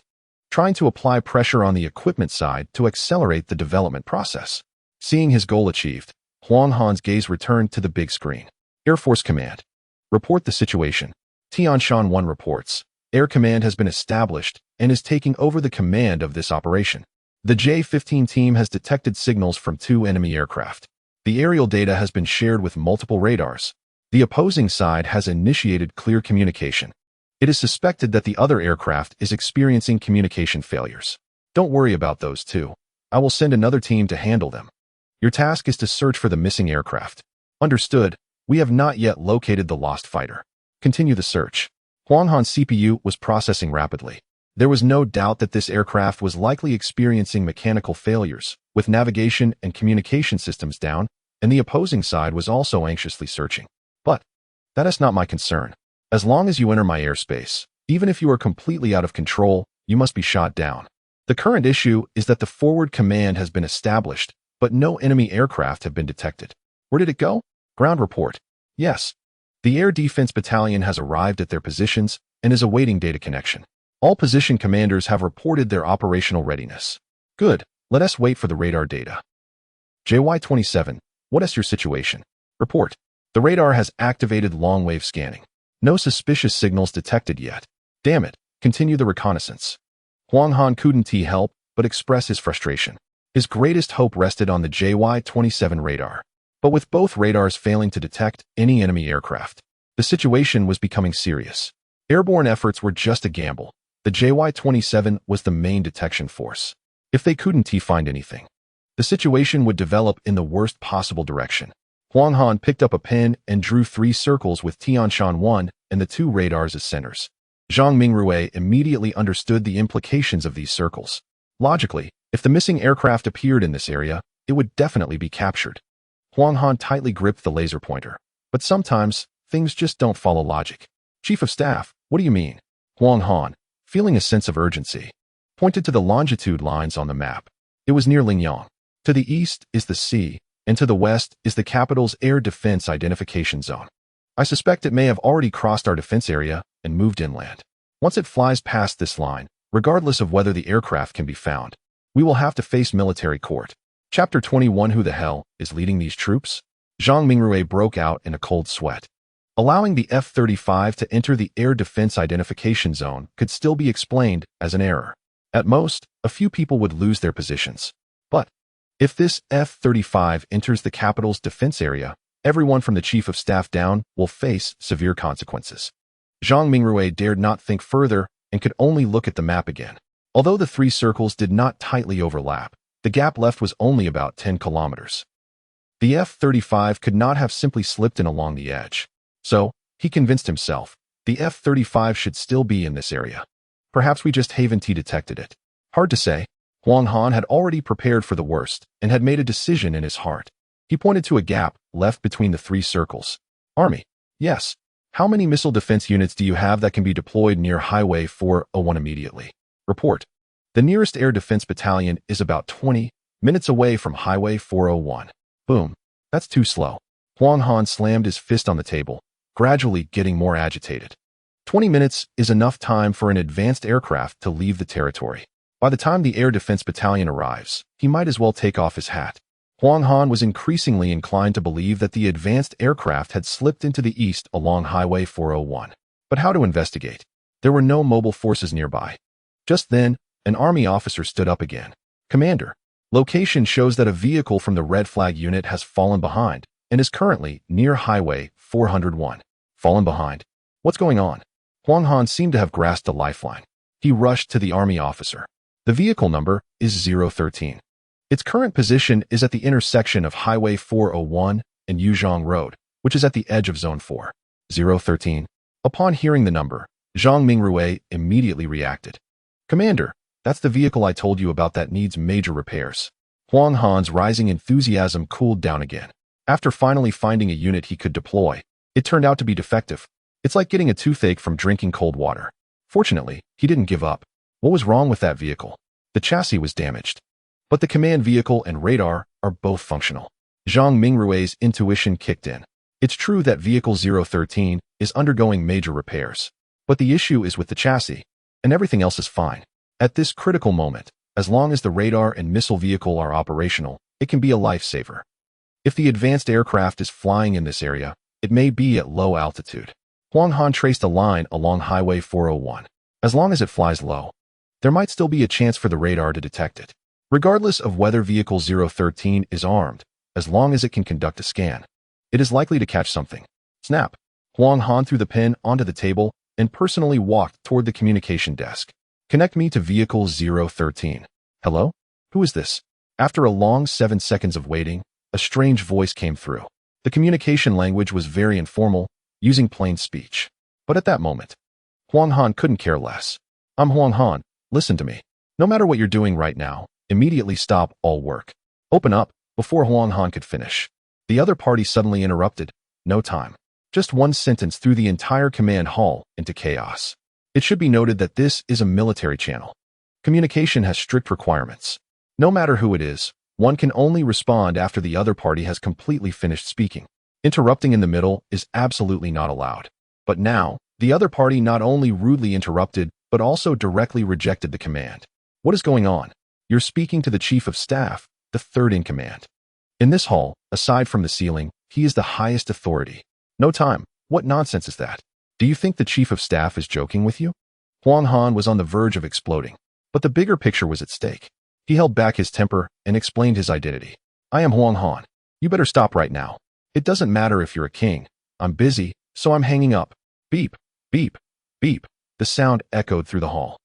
trying to apply pressure on the equipment side to accelerate the development process. Seeing his goal achieved, Huang Han's gaze returned to the big screen. Air Force Command. Report the situation. Tianshan 1 reports. Air Command has been established and is taking over the command of this operation. The J-15 team has detected signals from 2 enemy aircraft. The aerial data has been shared with multiple radars. The opposing side has initiated clear communication. It is suspected that the other aircraft is experiencing communication failures. Don't worry about those 2. I will send another team to handle them. Your task is to search for the missing aircraft. Understood. We have not yet located the lost fighter. Continue the search. Huang Han's CPU was processing rapidly. There was no doubt that this aircraft was likely experiencing mechanical failures, with navigation and communication systems down, and the opposing side was also anxiously searching. But that is not my concern. As long as you enter my airspace, even if you are completely out of control, you must be shot down. The current issue is that the forward command has been established, but no enemy aircraft have been detected. Where did it go? Ground report. Yes. The Air Defense Battalion has arrived at their positions and is awaiting data connection. All position commanders have reported their operational readiness. Good. Let us wait for the radar data. JY-27, what is your situation? Report. The radar has activated long-wave scanning. No suspicious signals detected yet. Damn it. Continue the reconnaissance. Huang Han couldn't help but express his frustration. His greatest hope rested on the JY-27 radar. But with both radars failing to detect any enemy aircraft, the situation was becoming serious. Airborne efforts were just a gamble. The JY-27 was the main detection force. If they couldn't find anything, the situation would develop in the worst possible direction. Huang Han picked up a pen and drew 3 circles with Tianshan 1 and the 2 radars as centers. Zhang Mingrui immediately understood the implications of these circles. Logically, if the missing aircraft appeared in this area, it would definitely be captured. Huang Han tightly gripped the laser pointer. But sometimes, things just don't follow logic. Chief of Staff, what do you mean? Huang Han, feeling a sense of urgency, pointed to the longitude lines on the map. It was near Lingyang. To the east is the sea, and to the west is the capital's air defense identification zone. I suspect it may have already crossed our defense area and moved inland. Once it flies past this line, regardless of whether the aircraft can be found, we will have to face military court. Chapter 21. Who the hell is leading these troops? Zhang Mingrui broke out in a cold sweat. Allowing the F-35 to enter the air defense identification zone could still be explained as an error. At most, a few people would lose their positions. But if this F-35 enters the capital's defense area, everyone from the Chief of Staff down will face severe consequences. Zhang Mingrui dared not think further and could only look at the map again. Although the 3 circles did not tightly overlap, the gap left was only about 10 kilometers. The F-35 could not have simply slipped in along the edge. So, he convinced himself, the F-35 should still be in this area. Perhaps we just haven't detected it. Hard to say. Huang Han had already prepared for the worst and had made a decision in his heart. He pointed to a gap left between the 3 circles. Army. Yes. How many missile defense units do you have that can be deployed near Highway 401 immediately? Report. The nearest air defense battalion is about 20 minutes away from Highway 401. Boom. That's too slow. Huang Han slammed his fist on the table, gradually getting more agitated. 20 minutes is enough time for an advanced aircraft to leave the territory. By the time the air defense battalion arrives, he might as well take off his hat. Huang Han was increasingly inclined to believe that the advanced aircraft had slipped into the east along Highway 401. But how to investigate? There were no mobile forces nearby. Just then, an army officer stood up again. Commander, location shows that a vehicle from the Red Flag unit has fallen behind and is currently near Highway 401. Fallen behind? What's going on? Huang Han seemed to have grasped a lifeline. He rushed to the army officer. The vehicle number is 013. Its current position is at the intersection of Highway 401 and Yuzhong Road, which is at the edge of Zone 4. 013. Upon hearing the number, Zhang Mingrui immediately reacted. Commander, that's the vehicle I told you about that needs major repairs. Huang Han's rising enthusiasm cooled down again. After finally finding a unit he could deploy, it turned out to be defective. It's like getting a toothache from drinking cold water. Fortunately, he didn't give up. What was wrong with that vehicle? The chassis was damaged. But the command vehicle and radar are both functional. Zhang Mingrui's intuition kicked in. It's true that Vehicle 013 is undergoing major repairs. But the issue is with the chassis, and everything else is fine. At this critical moment, as long as the radar and missile vehicle are operational, it can be a lifesaver. If the advanced aircraft is flying in this area, it may be at low altitude. Huang Han traced a line along Highway 401. As long as it flies low, there might still be a chance for the radar to detect it. Regardless of whether Vehicle 013 is armed, as long as it can conduct a scan, it is likely to catch something. Snap. Huang Han threw the pen onto the table and personally walked toward the communication desk. Connect me to Vehicle 013. Hello? Who is this? After a long 7 seconds of waiting, a strange voice came through. The communication language was very informal, using plain speech. But at that moment, Huang Han couldn't care less. I'm Huang Han. Listen to me. No matter what you're doing right now, immediately stop all work. Open up. Before Huang Han could finish, the other party suddenly interrupted. No time. Just one sentence threw the entire command hall into chaos. It should be noted that this is a military channel. Communication has strict requirements. No matter who it is, one can only respond after the other party has completely finished speaking. Interrupting in the middle is absolutely not allowed. But now, the other party not only rudely interrupted, but also directly rejected the command. What is going on? You're speaking to the Chief of Staff, the third in command. In this hall, aside from the ceiling, he is the highest authority. No time. What nonsense is that? Do you think the Chief of Staff is joking with you? Huang Han was on the verge of exploding, but the bigger picture was at stake. He held back his temper and explained his identity. I am Huang Han. You better stop right now. It doesn't matter if you're a king. I'm busy, so I'm hanging up. Beep, beep, beep. The sound echoed through the hall.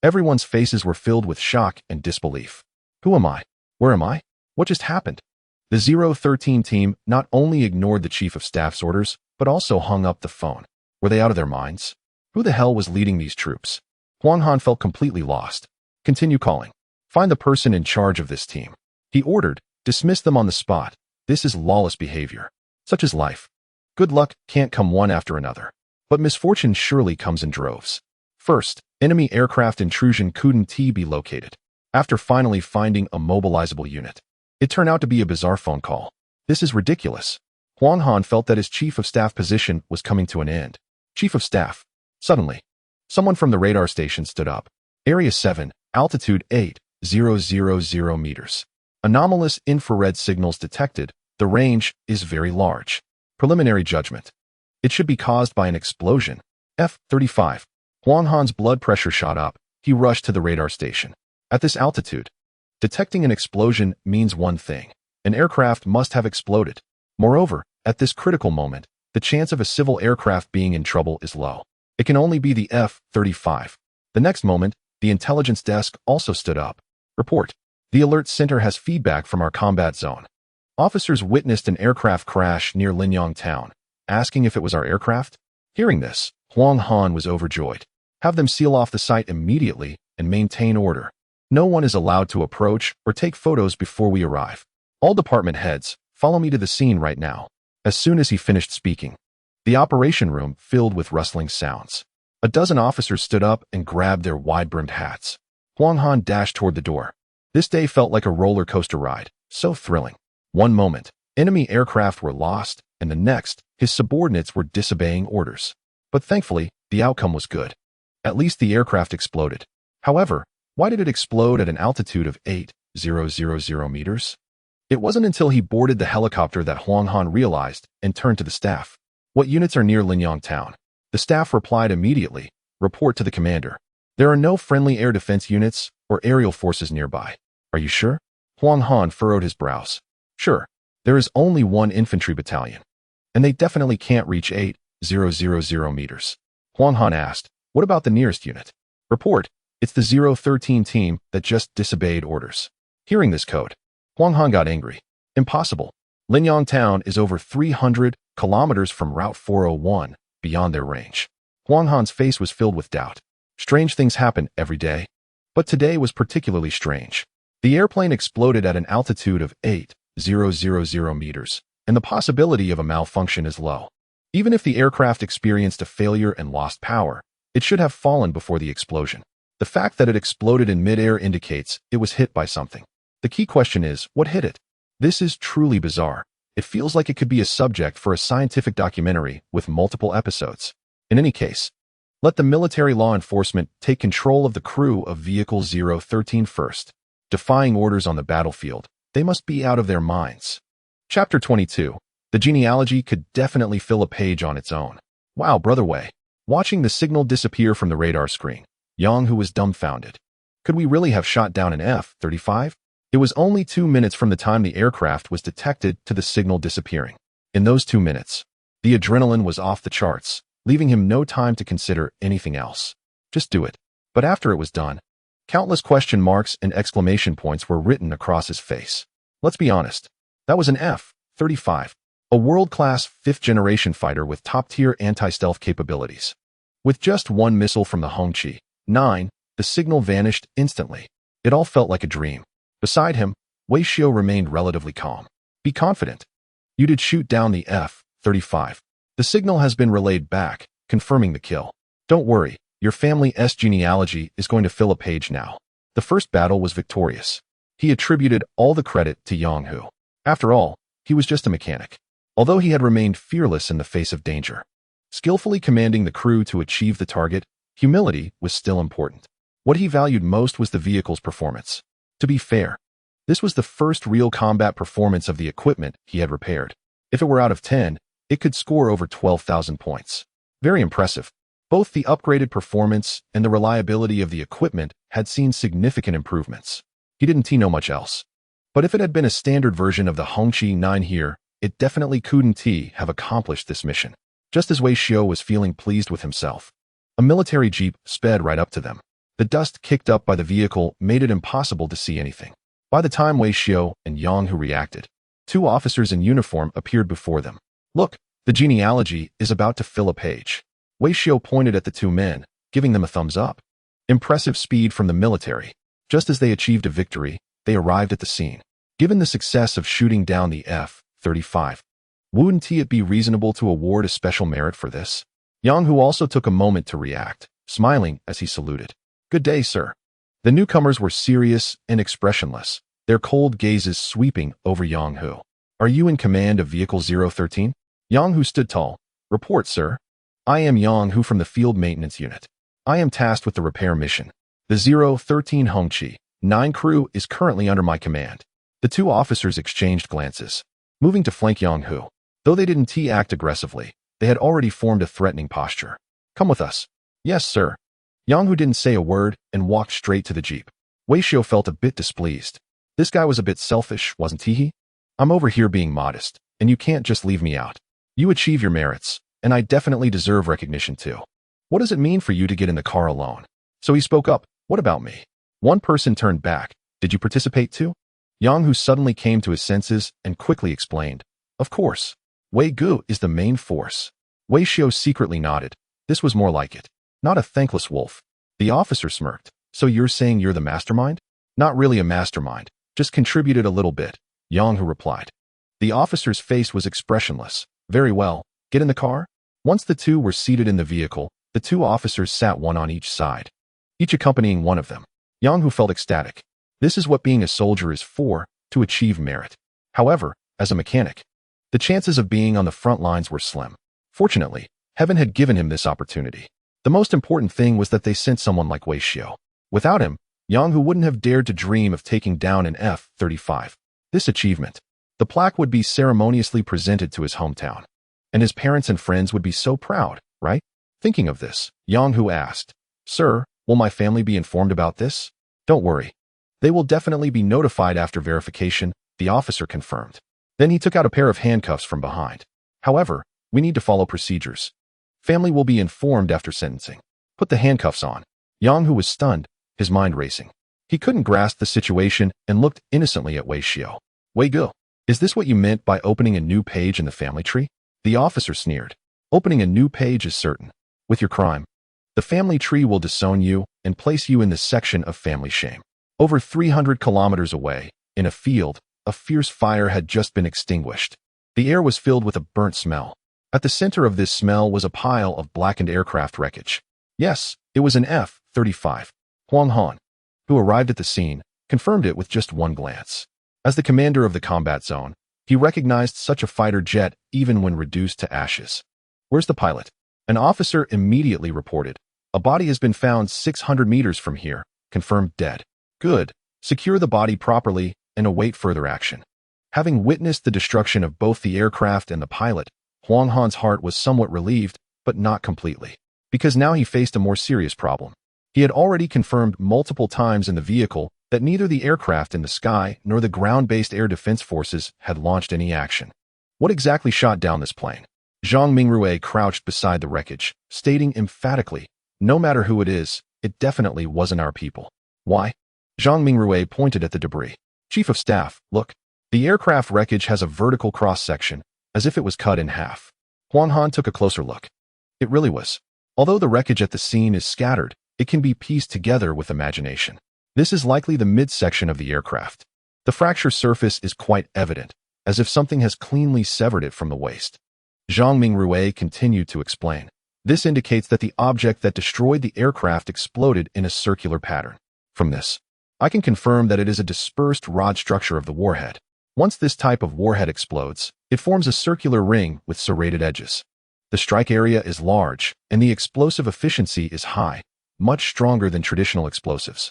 Everyone's faces were filled with shock and disbelief. Who am I? Where am I? What just happened? The 013 team not only ignored the Chief of Staff's orders, but also hung up the phone. Were they out of their minds? Who the hell was leading these troops? Huang Han felt completely lost. Continue calling. Find the person in charge of this team. He ordered, dismiss them on the spot. This is lawless behavior. Such is life. Good luck can't come one after another. But misfortune surely comes in droves. First, enemy aircraft intrusion couldn't be located. After finally finding a mobilizable unit, it turned out to be a bizarre phone call. This is ridiculous. Huang Han felt that his Chief of Staff position was coming to an end. Chief of Staff. Suddenly, someone from the radar station stood up. Area 7, altitude 8,000 meters. Anomalous infrared signals detected. The range is very large. Preliminary judgment. It should be caused by an explosion. F-35. Huang Han's blood pressure shot up. He rushed to the radar station. At this altitude, detecting an explosion means one thing. An aircraft must have exploded. Moreover, at this critical moment, the chance of a civil aircraft being in trouble is low. It can only be the F-35. The next moment, the intelligence desk also stood up. Report. The alert center has feedback from our combat zone. Officers witnessed an aircraft crash near Linyang town, asking if it was our aircraft. Hearing this, Huang Han was overjoyed. Have them seal off the site immediately and maintain order. No one is allowed to approach or take photos before we arrive. All department heads, follow me to the scene right now. As soon as he finished speaking, the operation room filled with rustling sounds. A dozen officers stood up and grabbed their wide-brimmed hats. Huang Han dashed toward the door. This day felt like a roller coaster ride, so thrilling. One moment, enemy aircraft were lost, and the next, his subordinates were disobeying orders. But thankfully, the outcome was good. At least the aircraft exploded. However, why did it explode at an altitude of 8,000 meters? It wasn't until he boarded the helicopter that Huang Han realized and turned to the staff. What units are near Linyang town? The staff replied immediately. Report to the commander. There are no friendly air defense units or aerial forces nearby. Are you sure? Huang Han furrowed his brows. Sure. There is only one infantry battalion. And they definitely can't reach 8,000 meters. Huang Han asked, what about the nearest unit? Report. It's the 013 team that just disobeyed orders. Hearing this code, Huang Han got angry. Impossible. Linyang town is over 300 kilometers from Route 401, beyond their range. Huang Han's face was filled with doubt. Strange things happen every day. But today was particularly strange. The airplane exploded at an altitude of 8,000 meters, and the possibility of a malfunction is low. Even if the aircraft experienced a failure and lost power, it should have fallen before the explosion. The fact that it exploded in midair indicates it was hit by something. The key question is, what hit it? This is truly bizarre. It feels like it could be a subject for a scientific documentary with multiple episodes. In any case, let the military law enforcement take control of the crew of Vehicle 013 first. Defying orders on the battlefield, they must be out of their minds. Chapter 22. The genealogy could definitely fill a page on its own. Wow, Brother Wei. Watching the signal disappear from the radar screen, Yang Hu was dumbfounded. Could we really have shot down an F-35? It was only 2 minutes from the time the aircraft was detected to the signal disappearing. In those 2 minutes, the adrenaline was off the charts, leaving him no time to consider anything else. Just do it. But after it was done, countless question marks and exclamation points were written across his face. Let's be honest. That was an F-35, a world-class 5th-generation fighter with top-tier anti-stealth capabilities. With just one missile from the Hongqi 9, the signal vanished instantly. It all felt like a dream. Beside him, Wei Xiu remained relatively calm. Be confident. You did shoot down the F-35. The signal has been relayed back, confirming the kill. Don't worry, your family's genealogy is going to fill a page now. The first battle was victorious. He attributed all the credit to Yang Hu. After all, he was just a mechanic. Although he had remained fearless in the face of danger, skillfully commanding the crew to achieve the target, humility was still important. What he valued most was the vehicle's performance. To be fair, this was the first real combat performance of the equipment he had repaired. If it were out of 10, it could score over 12,000 points. Very impressive. Both the upgraded performance and the reliability of the equipment had seen significant improvements. He didn't know much else. But if it had been a standard version of the Hongqi 9 here, it definitely couldn't have accomplished this mission. Just as Wei Xiu was feeling pleased with himself, a military jeep sped right up to them. The dust kicked up by the vehicle made it impossible to see anything. By the time Wei Xiao and Yang Hu reacted, 2 officers in uniform appeared before them. Look, the genealogy is about to fill a page. Wei Xiao pointed at the 2 men, giving them a thumbs up. Impressive speed from the military. Just as they achieved a victory, they arrived at the scene. Given the success of shooting down the F-35, wouldn't it be reasonable to award a special merit for this? Yang Hu also took a moment to react, smiling as he saluted. Good day, sir. The newcomers were serious and expressionless, their cold gazes sweeping over Yang Hu. Are you in command of Vehicle 013? Yang Hu stood tall. Report, sir. I am Yang Hu from the Field Maintenance Unit. I am tasked with the repair mission. The 013 Hongqi 9 crew is currently under my command. The 2 officers exchanged glances, moving to flank Yang Hu. Though they didn't act aggressively, they had already formed a threatening posture. Come with us. Yes, sir. Yang Hu didn't say a word and walked straight to the jeep. Wei Xiao felt a bit displeased. This guy was a bit selfish, wasn't he? I'm over here being modest, and you can't just leave me out. You achieve your merits, and I definitely deserve recognition too. What does it mean for you to get in the car alone? So he spoke up. What about me? One person turned back. Did you participate too? Yang Hu suddenly came to his senses and quickly explained. Of course. Wei Gu is the main force. Wei Xiao secretly nodded. This was more like it. Not a thankless wolf. The officer smirked. So you're saying you're the mastermind? Not really a mastermind. Just contributed a little bit, Yang Hu replied. The officer's face was expressionless. Very well. Get in the car? Once the 2 were seated in the vehicle, the 2 officers sat one on each side, each accompanying one of them. Yang Hu felt ecstatic. This is what being a soldier is for, to achieve merit. However, as a mechanic, the chances of being on the front lines were slim. Fortunately, heaven had given him this opportunity. The most important thing was that they sent someone like Wei Xiao. Without him, Yang Hu wouldn't have dared to dream of taking down an F-35. This achievement, the plaque would be ceremoniously presented to his hometown. And his parents and friends would be so proud, right? Thinking of this, Yang Hu asked, Sir, will my family be informed about this? Don't worry. They will definitely be notified after verification, the officer confirmed. Then he took out a pair of handcuffs from behind. However, we need to follow procedures. Family will be informed after sentencing. Put the handcuffs on. Yang Hu was stunned, his mind racing. He couldn't grasp the situation and looked innocently at Wei Xiao. Wei Gu, is this what you meant by opening a new page in the family tree? The officer sneered. Opening a new page is certain. With your crime, the family tree will disown you and place you in the section of family shame. Over 300 kilometers away, in a field, a fierce fire had just been extinguished. The air was filled with a burnt smell. At the center of this smell was a pile of blackened aircraft wreckage. Yes, it was an F-35. Huang Han, who arrived at the scene, confirmed it with just one glance. As the commander of the combat zone, he recognized such a fighter jet even when reduced to ashes. Where's the pilot? An officer immediately reported. A body has been found 600 meters from here, confirmed dead. Good. Secure the body properly and await further action. Having witnessed the destruction of both the aircraft and the pilot, Huang Han's heart was somewhat relieved, but not completely, because now he faced a more serious problem. He had already confirmed multiple times in the vehicle that neither the aircraft in the sky nor the ground-based air defense forces had launched any action. What exactly shot down this plane? Zhang Mingrue crouched beside the wreckage, stating emphatically, no matter who it is, it definitely wasn't our people. Why? Zhang Mingrue pointed at the debris. Chief of Staff, look. The aircraft wreckage has a vertical cross-section, as if it was cut in half. Huang Han took a closer look. It really was. Although the wreckage at the scene is scattered, it can be pieced together with imagination. This is likely the midsection of the aircraft. The fracture surface is quite evident, as if something has cleanly severed it from the waist. Zhang Mingrue continued to explain. This indicates that the object that destroyed the aircraft exploded in a circular pattern. From this, I can confirm that it is a dispersed rod structure of the warhead. Once this type of warhead explodes, it forms a circular ring with serrated edges. The strike area is large, and the explosive efficiency is high, much stronger than traditional explosives.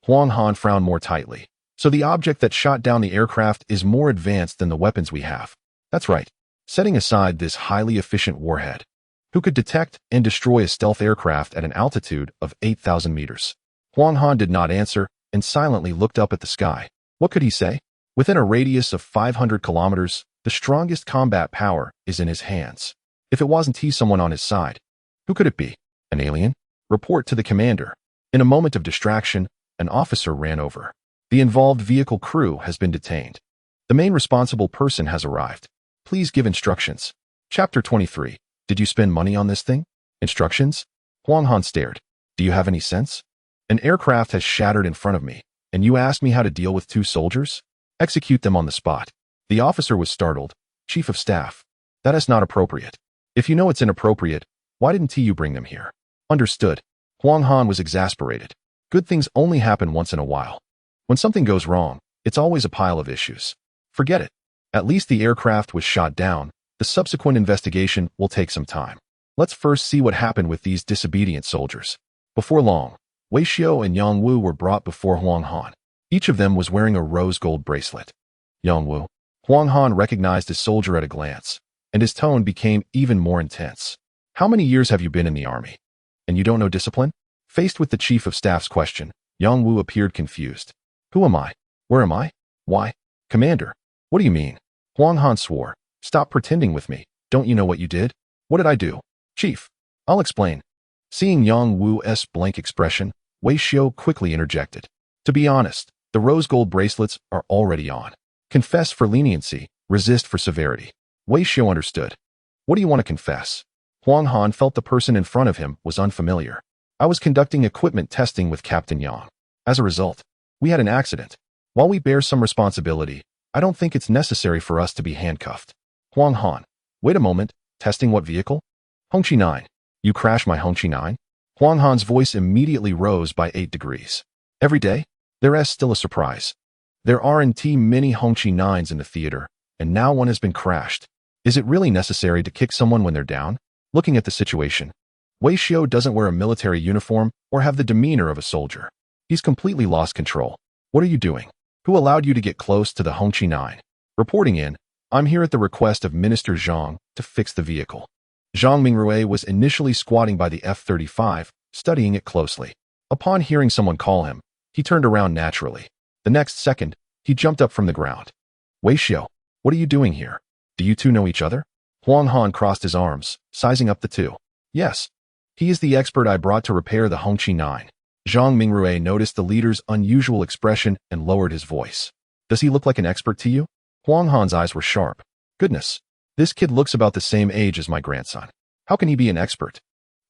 Huang Han frowned more tightly. So the object that shot down the aircraft is more advanced than the weapons we have. That's right. Setting aside this highly efficient warhead, who could detect and destroy a stealth aircraft at an altitude of 8,000 meters. Huang Han did not answer and silently looked up at the sky. What could he say? Within a radius of 500 kilometers, the strongest combat power is in his hands. If it wasn't he someone on his side, who could it be? An alien? Report to the commander. In a moment of distraction, an officer ran over. The involved vehicle crew has been detained. The main responsible person has arrived. Please give instructions. Chapter 23. Did you spend money on this thing? Instructions? Huang Han stared. Do you have any sense? An aircraft has shattered in front of me, and you asked me how to deal with 2 soldiers? Execute them on the spot. The officer was startled. Chief of Staff. That is not appropriate. If you know it's inappropriate, why didn't you bring them here? Understood. Huang Han was exasperated. Good things only happen once in a while. When something goes wrong, it's always a pile of issues. Forget it. At least the aircraft was shot down. The subsequent investigation will take some time. Let's first see what happened with these disobedient soldiers. Before long, Wei Xiao and Yang Wu were brought before Huang Han. Each of them was wearing a rose gold bracelet. Yang Wu. Huang Han recognized his soldier at a glance, and his tone became even more intense. How many years have you been in the army? And you don't know discipline? Faced with the chief of staff's question, Yang Wu appeared confused. Who am I? Where am I? Why? Commander. What do you mean? Huang Han swore. Stop pretending with me. Don't you know what you did? What did I do? Chief. I'll explain. Seeing Yang Wu's blank expression, Wei Xiao quickly interjected. To be honest, the rose gold bracelets are already on. Confess for leniency, resist for severity. Wei Xiao understood. What do you want to confess? Huang Han felt the person in front of him was unfamiliar. I was conducting equipment testing with Captain Yang. As a result, we had an accident. While we bear some responsibility, I don't think it's necessary for us to be handcuffed. Huang Han. Wait a moment, testing what vehicle? Hongqi 9. You crashed my Hongqi 9? Huang Han's voice immediately rose by 8 degrees. Every day? There is still a surprise. There aren't many Hongqi 9s in the theater, and now one has been crashed. Is it really necessary to kick someone when they're down? Looking at the situation, Wei Xiao doesn't wear a military uniform or have the demeanor of a soldier. He's completely lost control. What are you doing? Who allowed you to get close to the Hongqi 9? Reporting in, I'm here at the request of Minister Zhang to fix the vehicle. Zhang Mingrui was initially squatting by the F-35, studying it closely. Upon hearing someone call him, he turned around naturally. The next second, he jumped up from the ground. Wei Xiao, what are you doing here? Do you two know each other? Huang Han crossed his arms, sizing up the two. Yes. He is the expert I brought to repair the Hongqi 9. Zhang Mingrui noticed the leader's unusual expression and lowered his voice. Does he look like an expert to you? Huang Han's eyes were sharp. Goodness, this kid looks about the same age as my grandson. How can he be an expert?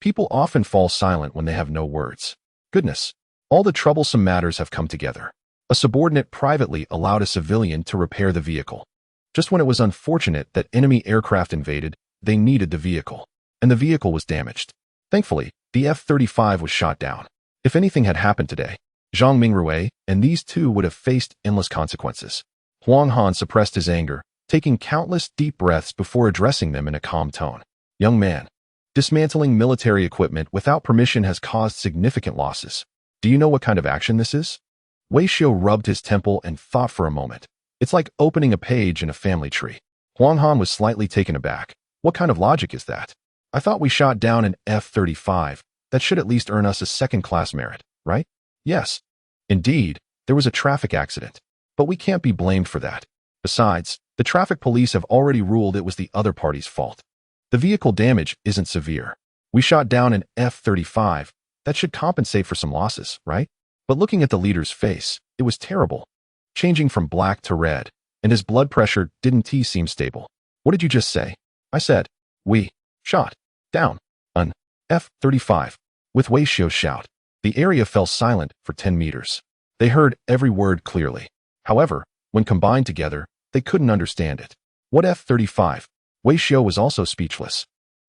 People often fall silent when they have no words. Goodness, all the troublesome matters have come together. A subordinate privately allowed a civilian to repair the vehicle. Just when it was unfortunate that enemy aircraft invaded, they needed the vehicle. And the vehicle was damaged. Thankfully, the F-35 was shot down. If anything had happened today, Zhang Mingrui and these two would have faced endless consequences. Huang Han suppressed his anger, taking countless deep breaths before addressing them in a calm tone. Young man, dismantling military equipment without permission has caused significant losses. Do you know what kind of action this is? Wei Xiao rubbed his temple and thought for a moment. It's like opening a page in a family tree. Huang Han was slightly taken aback. What kind of logic is that? I thought we shot down an F-35. That should at least earn us a second-class merit, right? Yes. Indeed, there was a traffic accident. But we can't be blamed for that. Besides, the traffic police have already ruled it was the other party's fault. The vehicle damage isn't severe. We shot down an F-35. That should compensate for some losses, right? But looking at the leader's face, it was terrible. Changing from black to red, and his blood pressure didn't seem stable. What did you just say? I said, we shot down an F-35. With Wei Xiao's shout, the area fell silent for 10 meters. They heard every word clearly. However, when combined together, they couldn't understand it. What F-35? Wei Xiao was also speechless.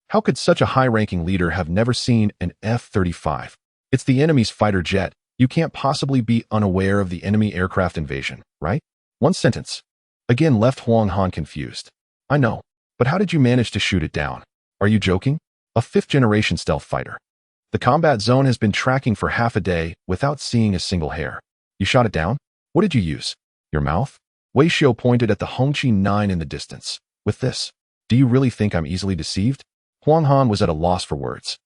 How could such a high-ranking leader have never seen an F-35? It's the enemy's fighter jet. You can't possibly be unaware of the enemy aircraft invasion, right? One sentence. Again left Huang Han confused. I know, but how did you manage to shoot it down? Are you joking? A 5th-generation stealth fighter. The combat zone has been tracking for half a day without seeing a single hair. You shot it down? What did you use? Your mouth? Wei Xiao pointed at the Hongqi 9 in the distance. With this, do you really think I'm easily deceived? Huang Han was at a loss for words.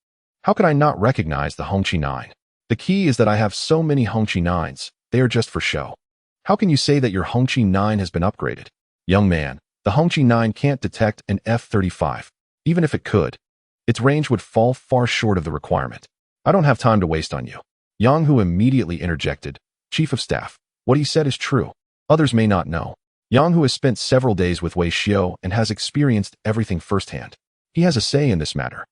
How could I not recognize the Hongqi 9? The key is that I have so many Hongqi 9s, they are just for show. How can you say that your Hongqi 9 has been upgraded? Young man, the Hongqi 9 can't detect an F-35. Even if it could, its range would fall far short of the requirement. I don't have time to waste on you. Yang Hu immediately interjected. Chief of Staff, what he said is true. Others may not know. Yang Hu has spent several days with Wei Xiao and has experienced everything firsthand. He has a say in this matter.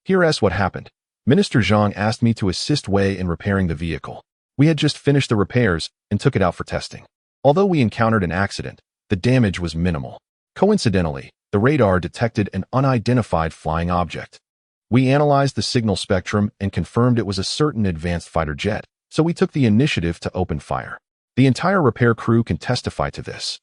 Here's what happened. Minister Zhang asked me to assist Wei in repairing the vehicle. We had just finished the repairs and took it out for testing. Although we encountered an accident, the damage was minimal. Coincidentally, the radar detected an unidentified flying object. We analyzed the signal spectrum and confirmed it was a certain advanced fighter jet, so we took the initiative to open fire. The entire repair crew can testify to this.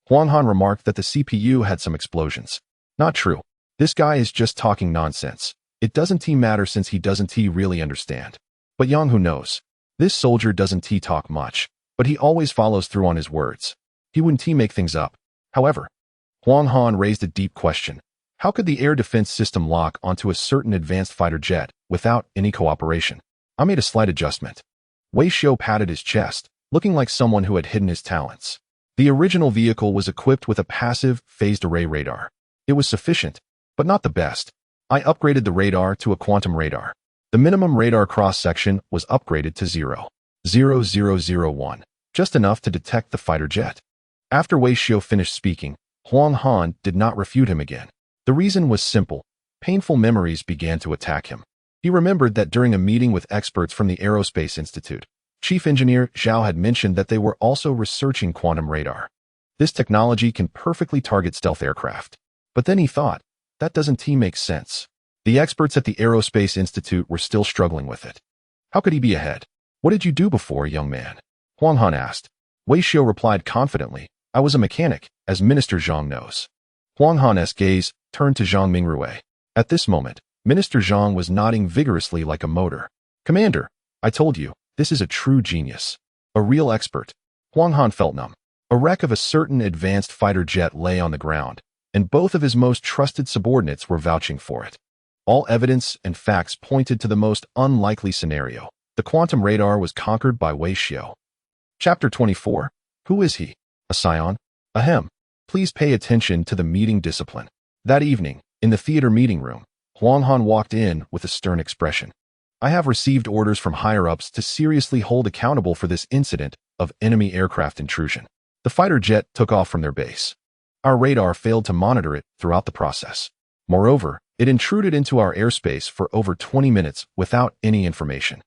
Huang Han remarked that the CPU had some explosions. Not true. This guy is just talking nonsense. It doesn't matter since he doesn't really understand. But Yang Hu knows. This soldier doesn't talk much, but he always follows through on his words. He wouldn't make things up. However, Huang Han raised a deep question. How could the air defense system lock onto a certain advanced fighter jet without any cooperation? I made a slight adjustment. Wei Xiao patted his chest, looking like someone who had hidden his talents. The original vehicle was equipped with a passive, phased array radar. It was sufficient, but not the best. I upgraded the radar to a quantum radar. The minimum radar cross-section was upgraded to 0.0001, just enough to detect the fighter jet. After Wei Xiao finished speaking, Huang Han did not refute him again. The reason was simple. Painful memories began to attack him. He remembered that during a meeting with experts from the Aerospace Institute, Chief Engineer Zhao had mentioned that they were also researching quantum radar. This technology can perfectly target stealth aircraft. But then he thought, that doesn't make sense. The experts at the Aerospace Institute were still struggling with it. How could he be ahead? What did you do before, young man? Huang Han asked. Wei Xiao replied confidently, I was a mechanic, as Minister Zhang knows. Huang Han's gaze turned to Zhang Mingrui. At this moment, Minister Zhang was nodding vigorously like a motor. Commander, I told you, this is a true genius. A real expert. Huang Han felt numb. A wreck of a certain advanced fighter jet lay on the ground, and both of his most trusted subordinates were vouching for it. All evidence and facts pointed to the most unlikely scenario. The quantum radar was conquered by Wei Xiao. Chapter 24. Who is he? A scion? Ahem. Please pay attention to the meeting discipline. That evening, in the theater meeting room, Huang Han walked in with a stern expression. I have received orders from higher-ups to seriously hold accountable for this incident of enemy aircraft intrusion. The fighter jet took off from their base. Our radar failed to monitor it throughout the process. Moreover, it intruded into our airspace for over 20 minutes without any information.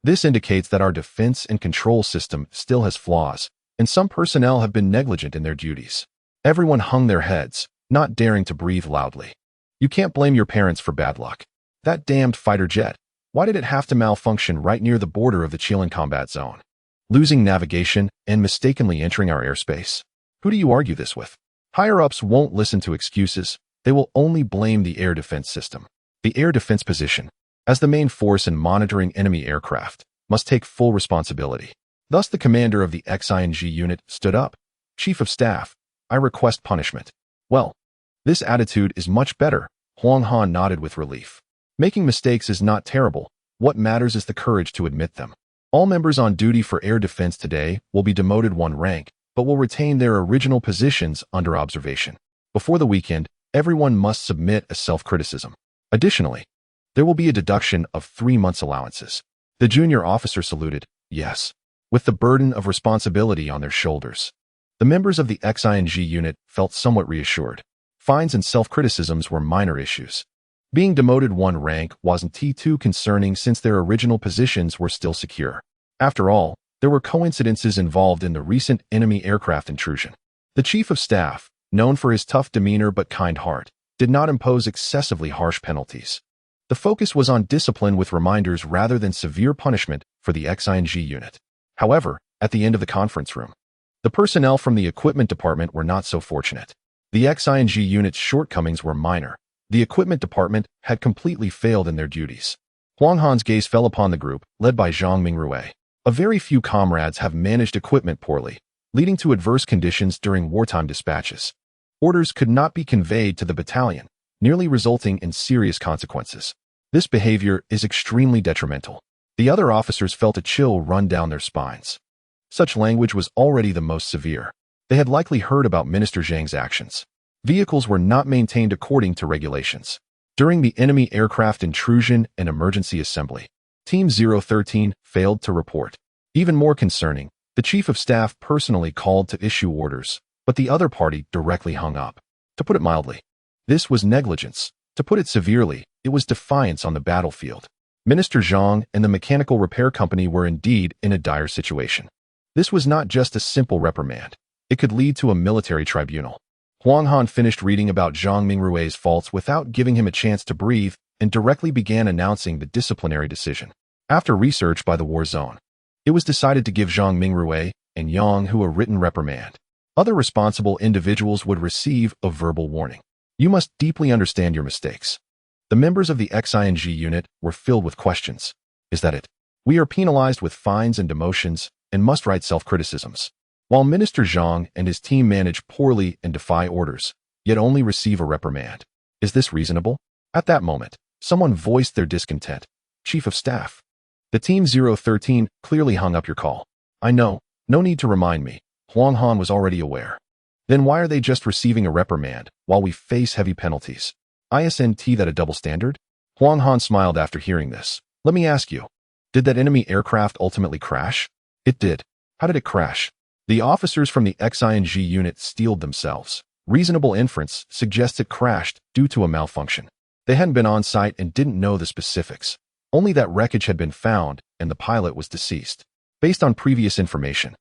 This indicates that our defense and control system still has flaws, and some personnel have been negligent in their duties. Everyone hung their heads, not daring to breathe loudly. You can't blame your parents for bad luck. That damned fighter jet, why did it have to malfunction right near the border of the Chilean combat zone? Losing navigation and mistakenly entering our airspace? Who do you argue this with? Higher-ups won't listen to excuses. They will only blame the air defense system. The air defense position, as the main force in monitoring enemy aircraft, must take full responsibility. Thus the commander of the XING unit stood up. Chief of Staff, I request punishment. Well, this attitude is much better. Huang Han nodded with relief. Making mistakes is not terrible. What matters is the courage to admit them. All members on duty for air defense today will be demoted 1 rank, but will retain their original positions under observation. Before the weekend, everyone must submit a self-criticism. Additionally, there will be a deduction of 3 months' allowances. The junior officer saluted, yes, with the burden of responsibility on their shoulders. The members of the XING unit felt somewhat reassured. Fines and self-criticisms were minor issues. Being demoted 1 rank wasn't too concerning since their original positions were still secure. After all, there were coincidences involved in the recent enemy aircraft intrusion. The Chief of Staff, known for his tough demeanor but kind heart, did not impose excessively harsh penalties. The focus was on discipline with reminders rather than severe punishment for the XING unit. However, at the end of the conference room, the personnel from the equipment department were not so fortunate. The XING unit's shortcomings were minor. The equipment department had completely failed in their duties. Huang Han's gaze fell upon the group, led by Zhang Mingrui. A very few comrades have managed equipment poorly, leading to adverse conditions during wartime dispatches. Orders could not be conveyed to the battalion, nearly resulting in serious consequences. This behavior is extremely detrimental. The other officers felt a chill run down their spines. Such language was already the most severe. They had likely heard about Minister Zhang's actions. Vehicles were not maintained according to regulations. During the enemy aircraft intrusion and emergency assembly, Team 013 failed to report. Even more concerning, the Chief of Staff personally called to issue orders, but the other party directly hung up. To put it mildly, this was negligence. To put it severely, it was defiance on the battlefield. Minister Zhang and the mechanical repair company were indeed in a dire situation. This was not just a simple reprimand. It could lead to a military tribunal. Huang Han finished reading about Zhang Mingrui's faults without giving him a chance to breathe and directly began announcing the disciplinary decision. After research by the war zone, it was decided to give Zhang Mingrui and Yang Hu a written reprimand. Other responsible individuals would receive a verbal warning. You must deeply understand your mistakes. The members of the XING unit were filled with questions. Is that it? We are penalized with fines and demotions and must write self-criticisms. While Minister Zhang and his team manage poorly and defy orders, yet only receive a reprimand. Is this reasonable? At that moment, someone voiced their discontent. Chief of Staff. The Team 013 clearly hung up your call. I know, no need to remind me. Huang Han was already aware. Then why are they just receiving a reprimand while we face heavy penalties? Isn't that a double standard? Huang Han smiled after hearing this. Let me ask you, did that enemy aircraft ultimately crash? It did. How did it crash? The officers from the XING unit steeled themselves. Reasonable inference suggests it crashed due to a malfunction. They hadn't been on site and didn't know the specifics. Only that wreckage had been found and the pilot was deceased. Based on previous information,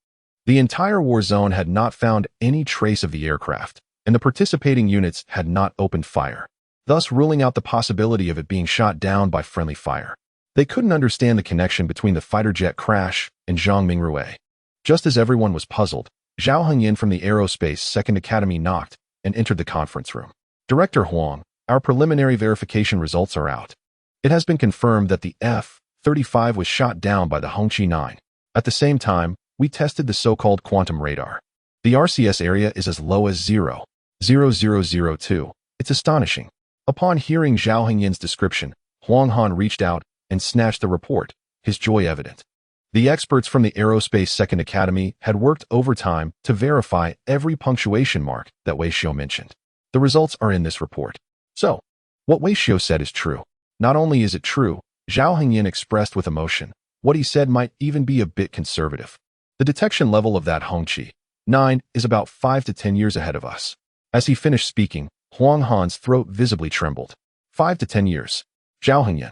the entire war zone had not found any trace of the aircraft, and the participating units had not opened fire, thus ruling out the possibility of it being shot down by friendly fire. They couldn't understand the connection between the fighter jet crash and Zhang Mingrui. Just as everyone was puzzled, Zhao Hengyan from the Aerospace 2nd Academy knocked and entered the conference room. Director Huang, our preliminary verification results are out. It has been confirmed that the F-35 was shot down by the Hongqi 9. At the same time, we tested the so-called quantum radar. The RCS area is as low as 0.0002. It's astonishing. Upon hearing Zhao Hengyan's description, Huang Han reached out and snatched the report, his joy evident. The experts from the Aerospace 2nd Academy had worked overtime to verify every punctuation mark that Wei Xiu mentioned. The results are in this report. So, what Wei Xiu said is true. Not only is it true, Zhao Hengyan expressed with emotion. What he said might even be a bit conservative. The detection level of that Hongqi 9 is about 5 to 10 years ahead of us. As he finished speaking, Huang Han's throat visibly trembled. 5 to 10 years. Zhao Hengyan,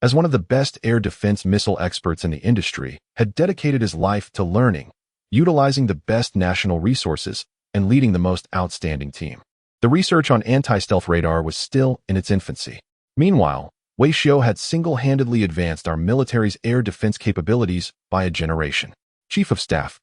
as one of the best air defense missile experts in the industry, had dedicated his life to learning, utilizing the best national resources, and leading the most outstanding team. The research on anti-stealth radar was still in its infancy. Meanwhile, Wei Xiu had single-handedly advanced our military's air defense capabilities by a generation. Chief of Staff,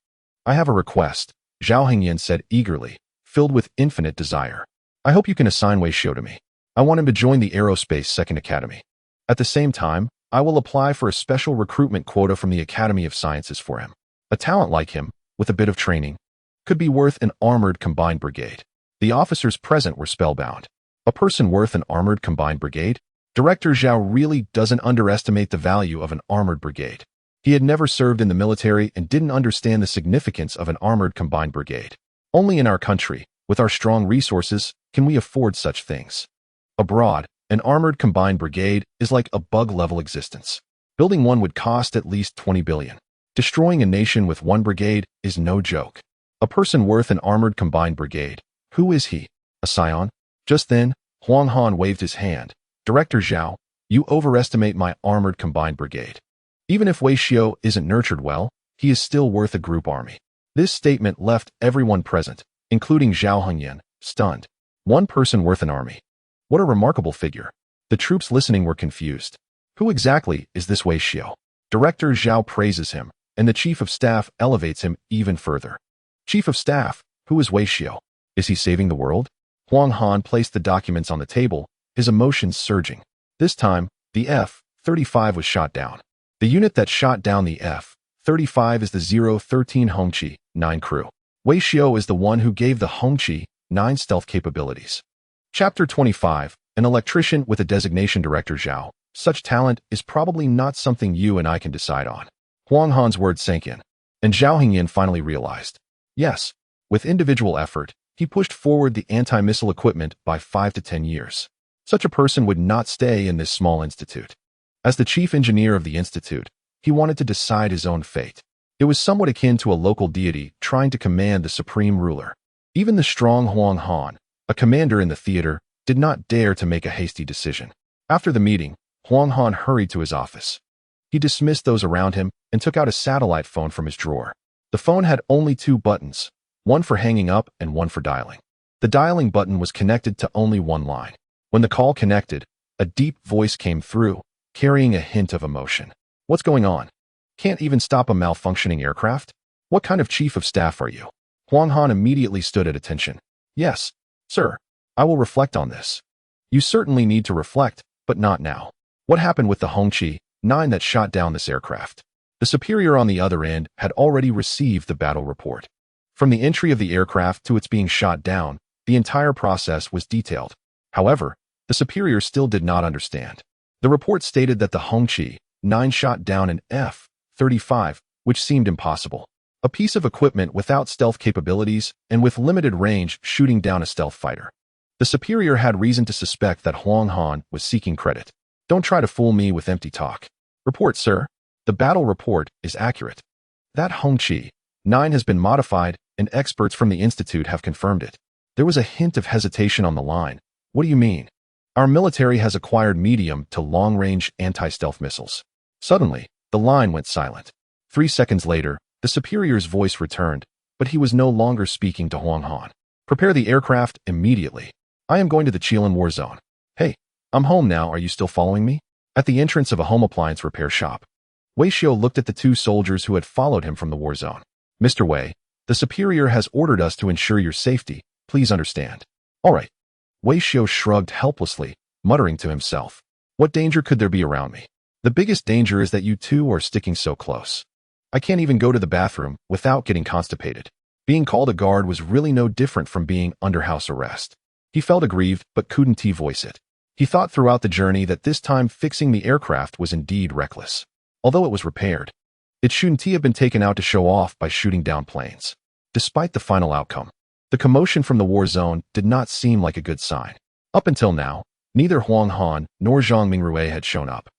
I have a request, Zhao Hengyan said eagerly, filled with infinite desire. I hope you can assign Wei Xiu to me. I want him to join the Aerospace 2nd Academy. At the same time, I will apply for a special recruitment quota from the Academy of Sciences for him. A talent like him, with a bit of training, could be worth an armored combined brigade. The officers present were spellbound. A person worth an armored combined brigade? Director Zhao really doesn't underestimate the value of an armored brigade. He had never served in the military and didn't understand the significance of an armored combined brigade. Only in our country, with our strong resources, can we afford such things. Abroad, an armored combined brigade is like a bug-level existence. Building one would cost at least 20 billion. Destroying a nation with one brigade is no joke. A person worth an armored combined brigade. Who is he? A scion? Just then, Huang Han waved his hand. Director Zhao, you overestimate my armored combined brigade. Even if Wei Xiu isn't nurtured well, he is still worth a group army. This statement left everyone present, including Zhao Hengyan, stunned. One person worth an army. What a remarkable figure. The troops listening were confused. Who exactly is this Wei Xiu? Director Zhao praises him, and the Chief of Staff elevates him even further. Chief of Staff, who is Wei Xiu? Is he saving the world? Huang Han placed the documents on the table, his emotions surging. This time, the F-35 was shot down. The unit that shot down the F-35 is the 013 Hongqi 9 crew. Wei Xiu is the one who gave the Hongqi 9 stealth capabilities. Chapter 25, an electrician with a designation. Director Zhao, such talent is probably not something you and I can decide on. Huang Han's words sank in, and Zhao Hengyan finally realized. Yes, with individual effort, he pushed forward the anti-missile equipment by 5 to 10 years. Such a person would not stay in this small institute. As the chief engineer of the institute, he wanted to decide his own fate. It was somewhat akin to a local deity trying to command the supreme ruler. Even the strong Huang Han, a commander in the theater, did not dare to make a hasty decision. After the meeting, Huang Han hurried to his office. He dismissed those around him and took out a satellite phone from his drawer. The phone had only 2 buttons, one for hanging up and one for dialing. The dialing button was connected to only one line. When the call connected, a deep voice came through, carrying a hint of emotion. "What's going on? Can't even stop a malfunctioning aircraft? What kind of chief of staff are you?" Huang Han immediately stood at attention. "Yes, sir. I will reflect on this." "You certainly need to reflect, but not now. What happened with the Hongqi 9 that shot down this aircraft?" The superior on the other end had already received the battle report. From the entry of the aircraft to its being shot down, the entire process was detailed. However, the superior still did not understand. The report stated that the Hongqi 9 shot down an F-35, which seemed impossible. A piece of equipment without stealth capabilities and with limited range shooting down a stealth fighter. The superior had reason to suspect that Huang Han was seeking credit. "Don't try to fool me with empty talk." "Report, sir. The battle report is accurate. That Hongqi 9 has been modified, and experts from the Institute have confirmed it." There was a hint of hesitation on the line. "What do you mean?" "Our military has acquired medium to long-range anti-stealth missiles." Suddenly, the line went silent. 3 seconds later, the superior's voice returned, but he was no longer speaking to Huang Han. "Prepare the aircraft immediately. I am going to the Chilean war zone." "Hey, I'm home now. Are you still following me?" At the entrance of a home appliance repair shop, Wei Xiu looked at the 2 soldiers who had followed him from the war zone. "Mr. Wei, the superior has ordered us to ensure your safety. Please understand." "All right." Wei Xiu shrugged helplessly, muttering to himself. "What danger could there be around me? The biggest danger is that you 2 are sticking so close. I can't even go to the bathroom without getting constipated." Being called a guard was really no different from being under house arrest. He felt aggrieved but couldn't voice it. He thought throughout the journey that this time fixing the aircraft was indeed reckless. Although it was repaired, it shouldn't have been taken out to show off by shooting down planes. Despite the final outcome, the commotion from the war zone did not seem like a good sign. Up until now, neither Huang Han nor Zhang Mingrui had shown up,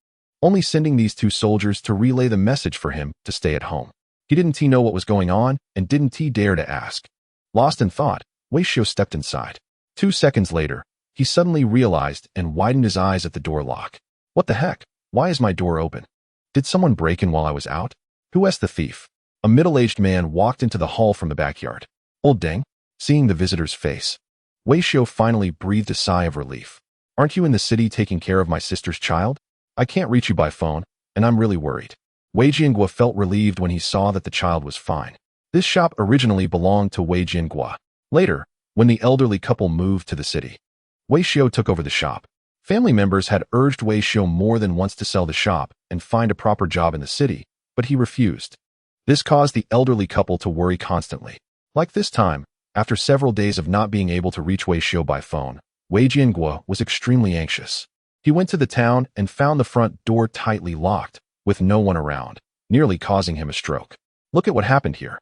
only sending these 2 soldiers to relay the message for him to stay at home. He didn't know what was going on and didn't dare to ask. Lost in thought, Wei Xiu stepped inside. 2 seconds later, he suddenly realized and widened his eyes at the door lock. "What the heck? Why is my door open? Did someone break in while I was out? Who asked the thief?" A middle-aged man walked into the hall from the backyard. "Old Deng?" Seeing the visitor's face, Wei Xiu finally breathed a sigh of relief. "Aren't you in the city taking care of my sister's child? I can't reach you by phone, and I'm really worried." Wei Jiangua felt relieved when he saw that the child was fine. This shop originally belonged to Wei Jiangua. Later, when the elderly couple moved to the city, Wei Xiu took over the shop. Family members had urged Wei Xiu more than once to sell the shop and find a proper job in the city, but he refused. This caused the elderly couple to worry constantly. Like this time, after several days of not being able to reach Wei Xiu by phone, Wei Jiangua was extremely anxious. He went to the town and found the front door tightly locked, with no one around, nearly causing him a stroke. "Look at what happened here.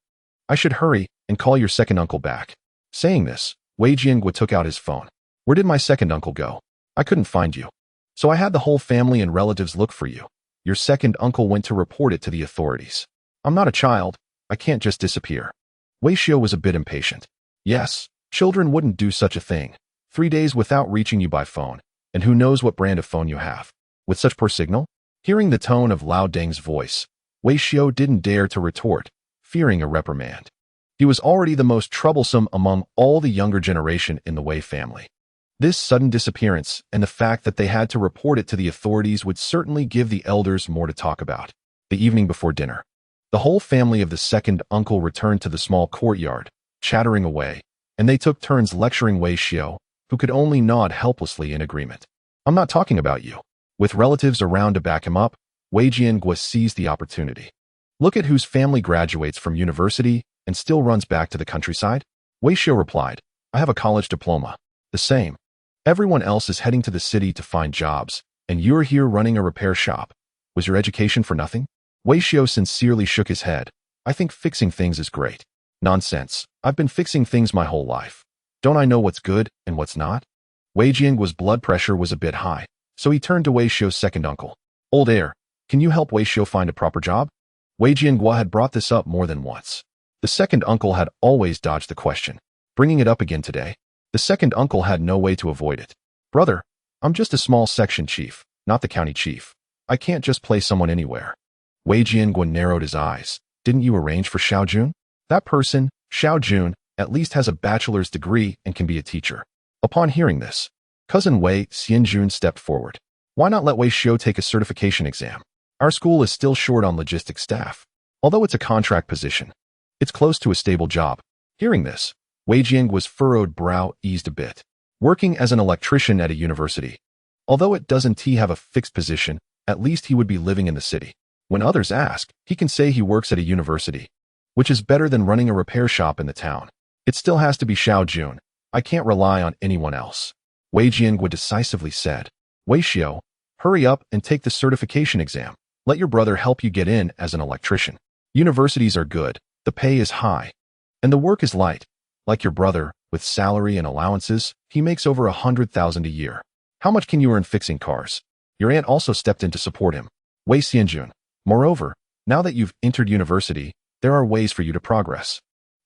I should hurry and call your second uncle back." Saying this, Wei Jiangua took out his phone. "Where did my second uncle go? I couldn't find you. So I had the whole family and relatives look for you. Your second uncle went to report it to the authorities. I'm not a child. I can't just disappear." Wei Xiu was a bit impatient. "Yes, children wouldn't do such a thing. 3 days without reaching you by phone, and who knows what brand of phone you have. With such poor signal?" Hearing the tone of Lao Deng's voice, Wei Xiu didn't dare to retort, fearing a reprimand. He was already the most troublesome among all the younger generation in the Wei family. This sudden disappearance and the fact that they had to report it to the authorities would certainly give the elders more to talk about. The evening before dinner, the whole family of the second uncle returned to the small courtyard, chattering away, and they took turns lecturing Wei Xiu, who could only nod helplessly in agreement. "I'm not talking about you." With relatives around to back him up, Wei Jiangua seized the opportunity. "Look at whose family graduates from university and still runs back to the countryside." Wei Xiu replied, "I have a college diploma." "The same. Everyone else is heading to the city to find jobs, and you're here running a repair shop. Was your education for nothing?" Wei Xiu sincerely shook his head. "I think fixing things is great." "Nonsense. I've been fixing things my whole life. Don't I know what's good and what's not?" Wei Jiangua's blood pressure was a bit high, so he turned to Wei Xiu's second uncle. Old heir, can you help Wei Xiu find a proper job? Wei Jianhua had brought this up more than once. The second uncle had always dodged the question. Bringing it up again today, the second uncle had no way to avoid it. Brother, I'm just a small section chief, not the county chief. I can't just place someone anywhere. Wei Jianhua narrowed his eyes. Didn't you arrange for Xiao Jun? That person, Xiao Jun, at least has a bachelor's degree and can be a teacher. Upon hearing this, cousin Wei Xianjun stepped forward. Why not let Wei Xiu take a certification exam? Our school is still short on logistics staff. Although it's a contract position, it's close to a stable job. Hearing this, Wei Jianhua's furrowed brow eased a bit. Working as an electrician at a university. Although it doesn't have a fixed position, at least he would be living in the city. When others ask, he can say he works at a university, which is better than running a repair shop in the town. It still has to be Xiao Jun. I can't rely on anyone else. Wei Jianhua decisively said. Wei Xiu, hurry up and take the certification exam. Let your brother help you get in as an electrician. Universities are good, the pay is high, and the work is light. Like your brother, with salary and allowances, he makes over 100,000 a year. How much can you earn fixing cars? Your aunt also stepped in to support him. Wei Xianjun. Moreover, now that you've entered university, there are ways for you to progress.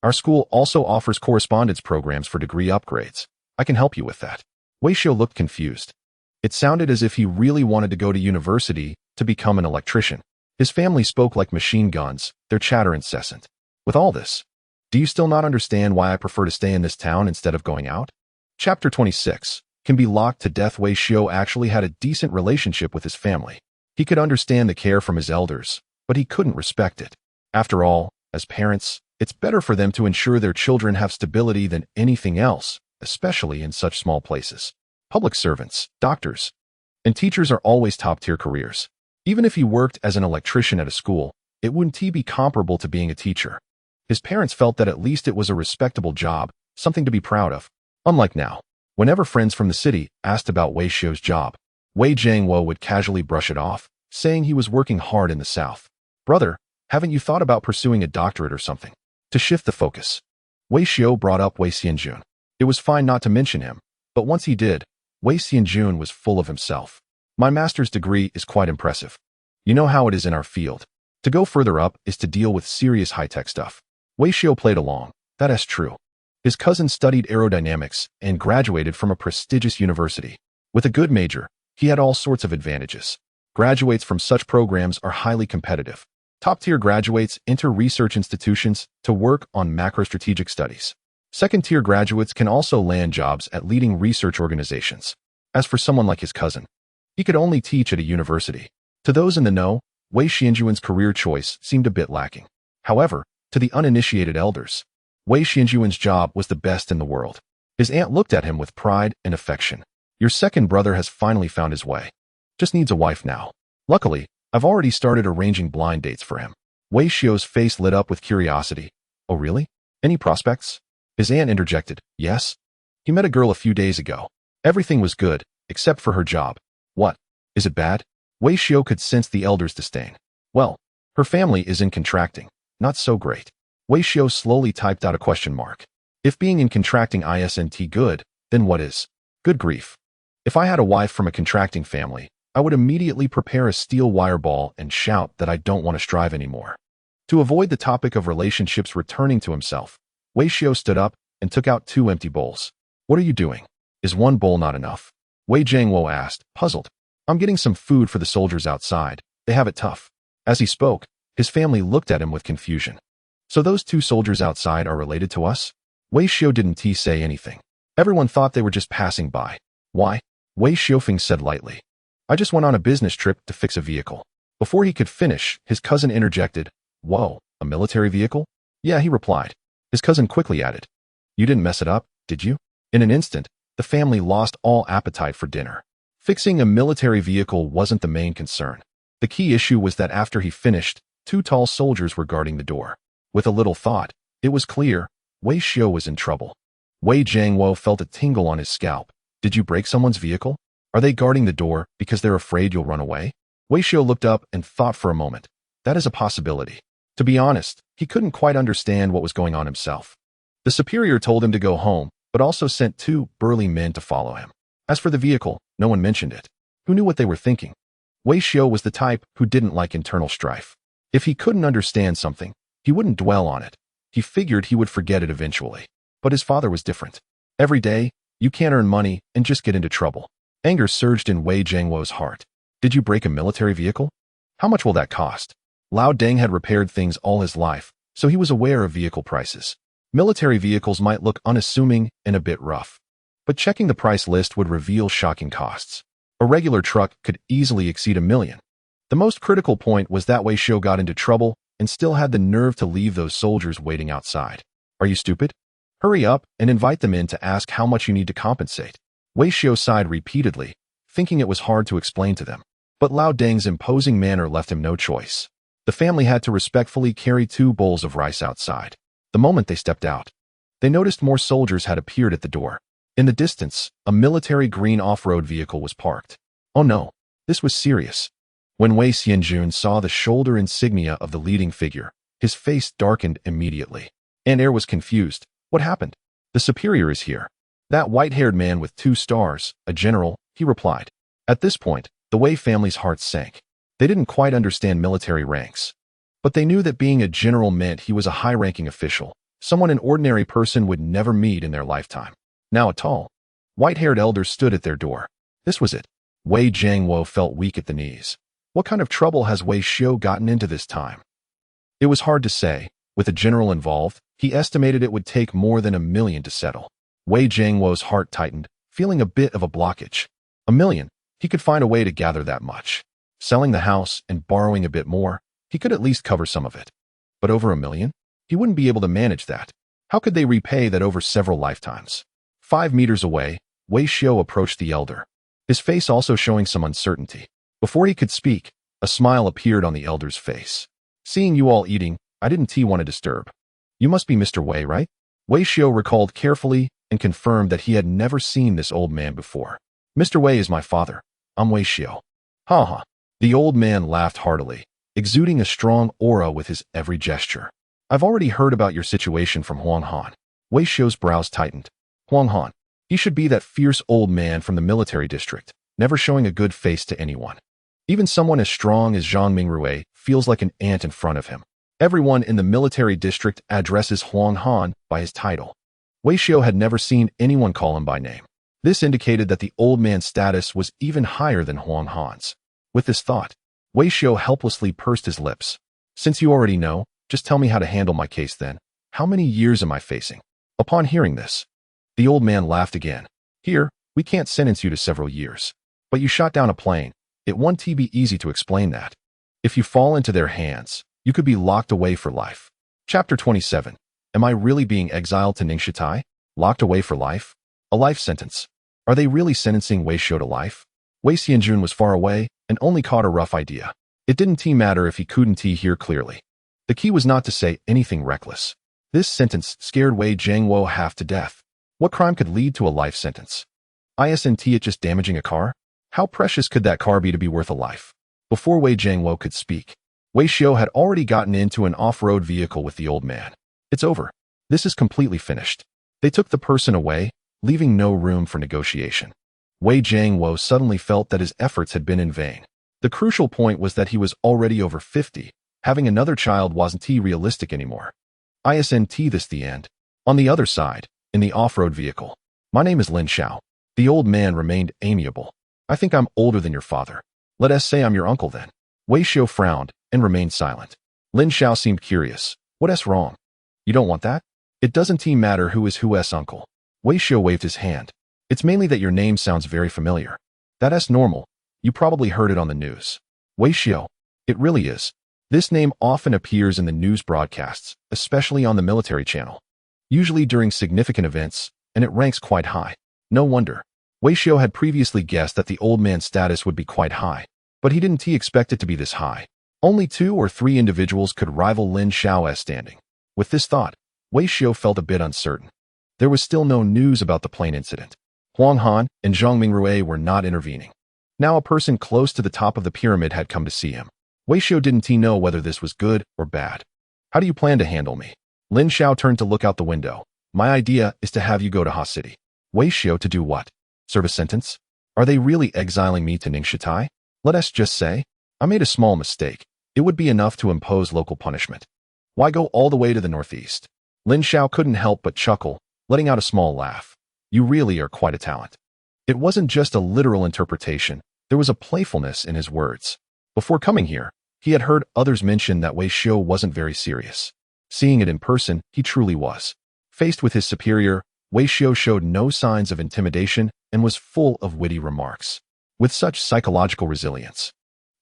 Our school also offers correspondence programs for degree upgrades. I can help you with that. Wei Xiu looked confused. It sounded as if he really wanted to go to university to become an electrician. His family spoke like machine guns, their chatter incessant. With all this, do you still not understand why I prefer to stay in this town instead of going out? Chapter 26. Can be locked to death. Wei Xiu actually had a decent relationship with his family. He could understand the care from his elders, but he couldn't respect it. After all, as parents, it's better for them to ensure their children have stability than anything else, especially in such small places. Public servants, doctors, and teachers are always top-tier careers. Even if he worked as an electrician at a school, it wouldn't be comparable to being a teacher. His parents felt that at least it was a respectable job, something to be proud of. Unlike now, whenever friends from the city asked about Wei Xiu's job, Wei Jianhua would casually brush it off, saying he was working hard in the south. Brother, haven't you thought about pursuing a doctorate or something? To shift the focus, Wei Xiu brought up Wei Xianjun. It was fine not to mention him, but once he did, Wei Xianjun was full of himself. My master's degree is quite impressive. You know how it is in our field. To go further up is to deal with serious high-tech stuff. Wei Xiu played along. That is true. His cousin studied aerodynamics and graduated from a prestigious university. With a good major, he had all sorts of advantages. Graduates from such programs are highly competitive. Top-tier graduates enter research institutions to work on macro-strategic studies. Second-tier graduates can also land jobs at leading research organizations. As for someone like his cousin, he could only teach at a university. To those in the know, Wei Xianjuan's career choice seemed a bit lacking. However, to the uninitiated elders, Wei Xianjuan's job was the best in the world. His aunt looked at him with pride and affection. Your second brother has finally found his way. Just needs a wife now. Luckily, I've already started arranging blind dates for him. Wei Xiu's face lit up with curiosity. Oh really? Any prospects? His aunt interjected. Yes. He met a girl a few days ago. Everything was good, except for her job. What? Is it bad? Wei Xiu could sense the elder's disdain. Well, her family is in contracting. Not so great. Wei Xiu slowly typed out a question mark. If being in contracting isn't good, then what is? Good grief. If I had a wife from a contracting family, I would immediately prepare a steel wire ball and shout that I don't want to strive anymore. To avoid the topic of relationships returning to himself, Wei Xiu stood up and took out 2 empty bowls. What are you doing? Is 1 bowl not enough? Wei Jianhua asked, puzzled. I'm getting some food for the soldiers outside. They have it tough. As he spoke, his family looked at him with confusion. So those 2 soldiers outside are related to us? Wei Xiu didn't say anything. Everyone thought they were just passing by. Why? Wei Xiufeng said lightly. I just went on a business trip to fix a vehicle. Before he could finish, his cousin interjected. Whoa, a military vehicle? Yeah, he replied. His cousin quickly added. You didn't mess it up, did you? In an instant, the family lost all appetite for dinner. Fixing a military vehicle wasn't the main concern. The key issue was that after he finished, 2 tall soldiers were guarding the door. With a little thought, it was clear, Wei Xiu was in trouble. Wei Jianhua felt a tingle on his scalp. Did you break someone's vehicle? Are they guarding the door because they're afraid you'll run away? Wei Xiu looked up and thought for a moment. That is a possibility. To be honest, he couldn't quite understand what was going on himself. The superior told him to go home, but also sent 2 burly men to follow him. As for the vehicle, no one mentioned it. Who knew what they were thinking? Wei Xiao was the type who didn't like internal strife. If he couldn't understand something, he wouldn't dwell on it. He figured he would forget it eventually. But his father was different. Every day, you can't earn money and just get into trouble. Anger surged in Wei Jiangwo's heart. Did you break a military vehicle? How much will that cost? Lao Deng had repaired things all his life, so he was aware of vehicle prices. Military vehicles might look unassuming and a bit rough. But checking the price list would reveal shocking costs. A regular truck could easily exceed $1 million. The most critical point was that Wei Xiao got into trouble and still had the nerve to leave those soldiers waiting outside. Are you stupid? Hurry up and invite them in to ask how much you need to compensate. Wei Xiao sighed repeatedly, thinking it was hard to explain to them. But Lao Deng's imposing manner left him no choice. The family had to respectfully carry 2 bowls of rice outside. The moment they stepped out, they noticed more soldiers had appeared at the door. In the distance, a military green off-road vehicle was parked. Oh no, this was serious. When Wei Xianjun saw the shoulder insignia of the leading figure, his face darkened immediately. And Air was confused. What happened? The superior is here. That white-haired man with 2 stars, a general, he replied. At this point, the Wei family's hearts sank. They didn't quite understand military ranks. But they knew that being a general meant he was a high-ranking official, someone an ordinary person would never meet in their lifetime. Now a tall, white-haired elder stood at their door. This was it. Wei Jiangwo felt weak at the knees. What kind of trouble has Wei Xiao gotten into this time? It was hard to say. With a general involved, he estimated it would take more than $1 million to settle. Wei Jiangwo's heart tightened, feeling a bit of a blockage. $1 million. He could find a way to gather that much. Selling the house and borrowing a bit more, he could at least cover some of it. But over $1 million? He wouldn't be able to manage that. How could they repay that over several lifetimes? 5 meters away, Wei Xiao approached the elder, his face also showing some uncertainty. Before he could speak, a smile appeared on the elder's face. Seeing you all eating, I didn't want to disturb. You must be Mr. Wei, right? Wei Xiao recalled carefully and confirmed that he had never seen this old man before. Mr. Wei is my father. I'm Wei Xiao. Ha ha. The old man laughed heartily, exuding a strong aura with his every gesture. I've already heard about your situation from Huang Han. Wei Xiao's brows tightened. Huang Han. He should be that fierce old man from the military district, never showing a good face to anyone. Even someone as strong as Zhang Mingrui feels like an ant in front of him. Everyone in the military district addresses Huang Han by his title. Wei Xiao had never seen anyone call him by name. This indicated that the old man's status was even higher than Huang Han's. With this thought, Wei Xiao helplessly pursed his lips. Since you already know, just tell me how to handle my case then. How many years am I facing? Upon hearing this, the old man laughed again. Here, we can't sentence you to several years. But you shot down a plane. It won't be easy to explain that. If you fall into their hands, you could be locked away for life. Chapter 27. Am I really being exiled to Ningxitai? Locked away for life? A life sentence. Are they really sentencing Wei Xiao to life? Wei Xianjun was far away and only caught a rough idea. It didn't matter if he couldn't hear clearly. The key was not to say anything reckless. This sentence scared Wei Jiangwo half to death. What crime could lead to a life sentence? Isn't it just damaging a car? How precious could that car be to be worth a life? Before Wei Jiangwo could speak, Wei Xiao had already gotten into an off-road vehicle with the old man. It's over. This is completely finished. They took the person away, leaving no room for negotiation. Wei Jiangwo suddenly felt that his efforts had been in vain. The crucial point was that he was already over 50. Having another child wasn't realistic anymore. Isn't this the end? On the other side, in the off-road vehicle. My name is Lin Xiao. The old man remained amiable. I think I'm older than your father. Let us say I'm your uncle then. Wei Xiao frowned and remained silent. Lin Xiao seemed curious. What's wrong? You don't want that? It doesn't matter who is who's uncle. Wei Xiao waved his hand. It's mainly that your name sounds very familiar. That's normal. You probably heard it on the news. Wei Xiao. It really is. This name often appears in the news broadcasts, especially on the military channel. Usually during significant events, and it ranks quite high. No wonder. Wei Xiao had previously guessed that the old man's status would be quite high, but he didn't expect it to be this high. Only 2 or 3 individuals could rival Lin Xiao's standing. With this thought, Wei Xiao felt a bit uncertain. There was still no news about the plane incident. Huang Han and Zhang Mingrui were not intervening. Now a person close to the top of the pyramid had come to see him. Wei Xiao didn't know whether this was good or bad. How do you plan to handle me? Lin Xiao turned to look out the window. My idea is to have you go to Ha City. Wei Xiao to do what? Serve a sentence? Are they really exiling me to Ningxitai? Let us just say, I made a small mistake. It would be enough to impose local punishment. Why go all the way to the northeast? Lin Xiao couldn't help but chuckle, letting out a small laugh. You really are quite a talent. It wasn't just a literal interpretation. There was a playfulness in his words. Before coming here, he had heard others mention that Wei Xiu wasn't very serious. Seeing it in person, he truly was. Faced with his superior, Wei Xiu showed no signs of intimidation and was full of witty remarks. With such psychological resilience,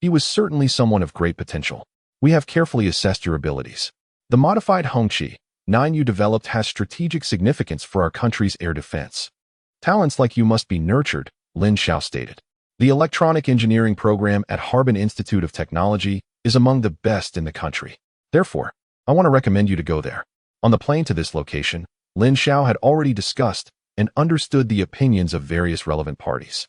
he was certainly someone of great potential. We have carefully assessed your abilities. The modified Hongqi 9 you developed has strategic significance for our country's air defense. Talents like you must be nurtured, Lin Xiao stated. The electronic engineering program at Harbin Institute of Technology is among the best in the country. Therefore, I want to recommend you to go there. On the plane to this location, Lin Xiao had already discussed and understood the opinions of various relevant parties.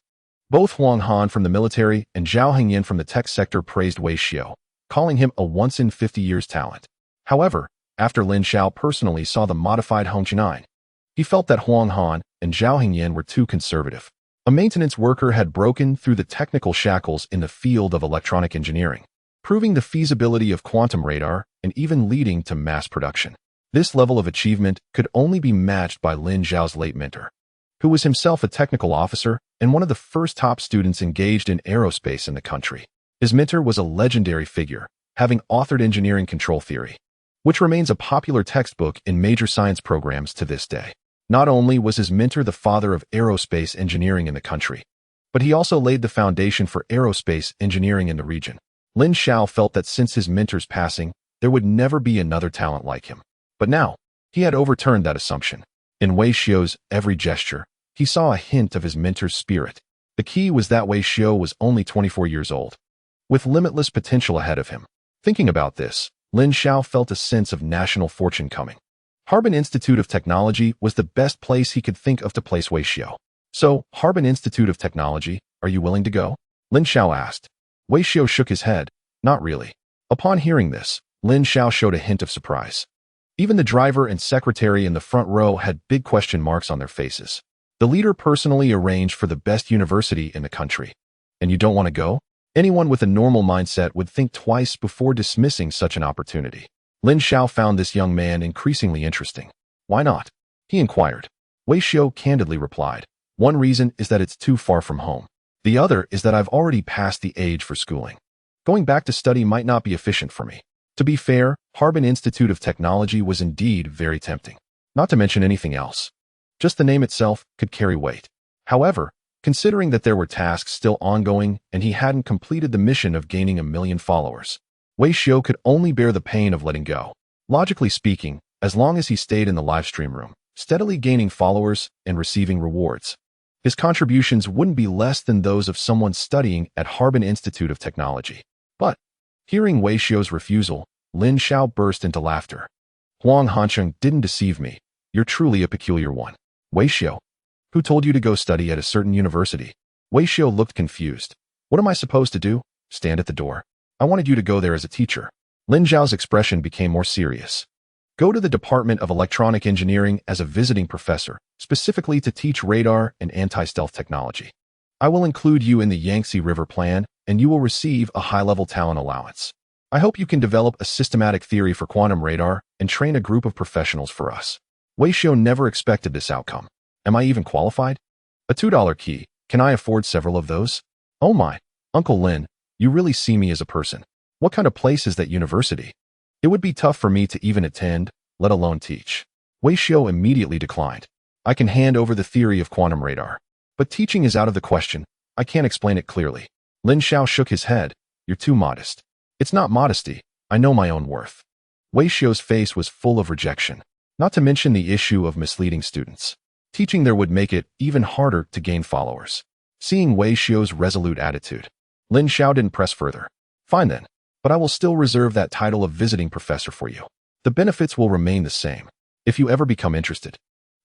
Both Huang Han from the military and Zhao Hengyan from the tech sector praised Wei Xiu, calling him a once-in-50 years talent. However, after Lin Xiao personally saw the modified Hongqi 9, he felt that Huang Han and Zhao Hengyan were too conservative. A maintenance worker had broken through the technical shackles in the field of electronic engineering, proving the feasibility of quantum radar and even leading to mass production. This level of achievement could only be matched by Lin Xiao's late mentor, who was himself a technical officer and one of the first top students engaged in aerospace in the country. His mentor was a legendary figure, having authored Engineering Control Theory, which remains a popular textbook in major science programs to this day. Not only was his mentor the father of aerospace engineering in the country, but he also laid the foundation for aerospace engineering in the region. Lin Xiao felt that since his mentor's passing, there would never be another talent like him. But now, he had overturned that assumption. In Wei Xiu's every gesture, he saw a hint of his mentor's spirit. The key was that Wei Xiu was only 24 years old, with limitless potential ahead of him. Thinking about this, Lin Xiao felt a sense of national fortune coming. Harbin Institute of Technology was the best place he could think of to place Wei Xiu. So, Harbin Institute of Technology, are you willing to go? Lin Xiao asked. Wei Xiu shook his head. Not really. Upon hearing this, Lin Xiao showed a hint of surprise. Even the driver and secretary in the front row had big question marks on their faces. The leader personally arranged for the best university in the country. And you don't want to go? Anyone with a normal mindset would think twice before dismissing such an opportunity. Lin Xiao found this young man increasingly interesting. Why not? He inquired. Wei Xiu candidly replied. One reason is that it's too far from home. The other is that I've already passed the age for schooling. Going back to study might not be efficient for me. To be fair, Harbin Institute of Technology was indeed very tempting. Not to mention anything else. Just the name itself could carry weight. However, considering that there were tasks still ongoing and he hadn't completed the mission of gaining 1 million followers, Wei Xiu could only bear the pain of letting go. Logically speaking, as long as he stayed in the livestream room, steadily gaining followers and receiving rewards, his contributions wouldn't be less than those of someone studying at Harbin Institute of Technology. But, hearing Wei Xiu's refusal, Lin Xiao burst into laughter. Huang Hancheng didn't deceive me. You're truly a peculiar one. Wei Xiu, who told you to go study at a certain university? Wei Xiu looked confused. What am I supposed to do? Stand at the door? I wanted you to go there as a teacher. Lin Xiao's expression became more serious. Go to the Department of Electronic Engineering as a visiting professor, specifically to teach radar and anti-stealth technology. I will include you in the Yangtze River Plan, and you will receive a high-level talent allowance. I hope you can develop a systematic theory for quantum radar and train a group of professionals for us. Wei Xiu never expected this outcome. Am I even qualified? A $2 key. Can I afford several of those? Oh my, Uncle Lin, you really see me as a person. What kind of place is that university? It would be tough for me to even attend, let alone teach. Wei Xiu immediately declined. I can hand over the theory of quantum radar, but teaching is out of the question. I can't explain it clearly. Lin Xiao shook his head. You're too modest. It's not modesty. I know my own worth. Wei Xiu's face was full of rejection, not to mention the issue of misleading students. Teaching there would make it even harder to gain followers. Seeing Wei Xiu's resolute attitude, Lin Xiao didn't press further. Fine then, but I will still reserve that title of visiting professor for you. The benefits will remain the same. If you ever become interested,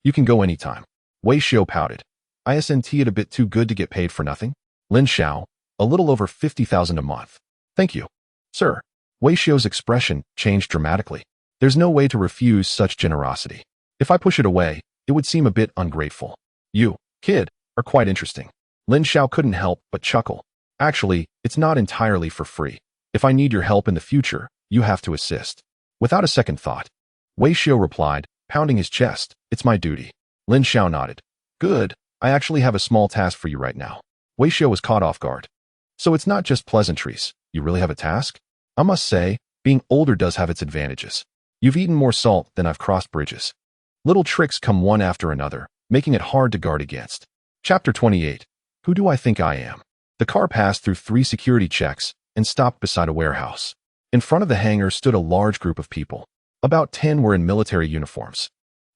you can go anytime. Wei Xiu pouted. Isn't it a bit too good to get paid for nothing? Lin Xiao, a little over 50,000 a month. Thank you, sir. Wei Xiu's expression changed dramatically. There's no way to refuse such generosity. If I push it away, it would seem a bit ungrateful. You, kid, are quite interesting. Lin Xiao couldn't help but chuckle. Actually, it's not entirely for free. If I need your help in the future, you have to assist. Without a second thought, Wei Xiao replied, pounding his chest, "It's my duty." Lin Xiao nodded. "Good, I actually have a small task for you right now." Wei Xiao was caught off guard. "So it's not just pleasantries, you really have a task?" "I must say, being older does have its advantages. You've eaten more salt than I've crossed bridges." Little tricks come one after another, making it hard to guard against. Chapter 28. Who do I think I am? The car passed through 3 security checks and stopped beside a warehouse. In front of the hangar stood a large group of people. About 10 were in military uniforms,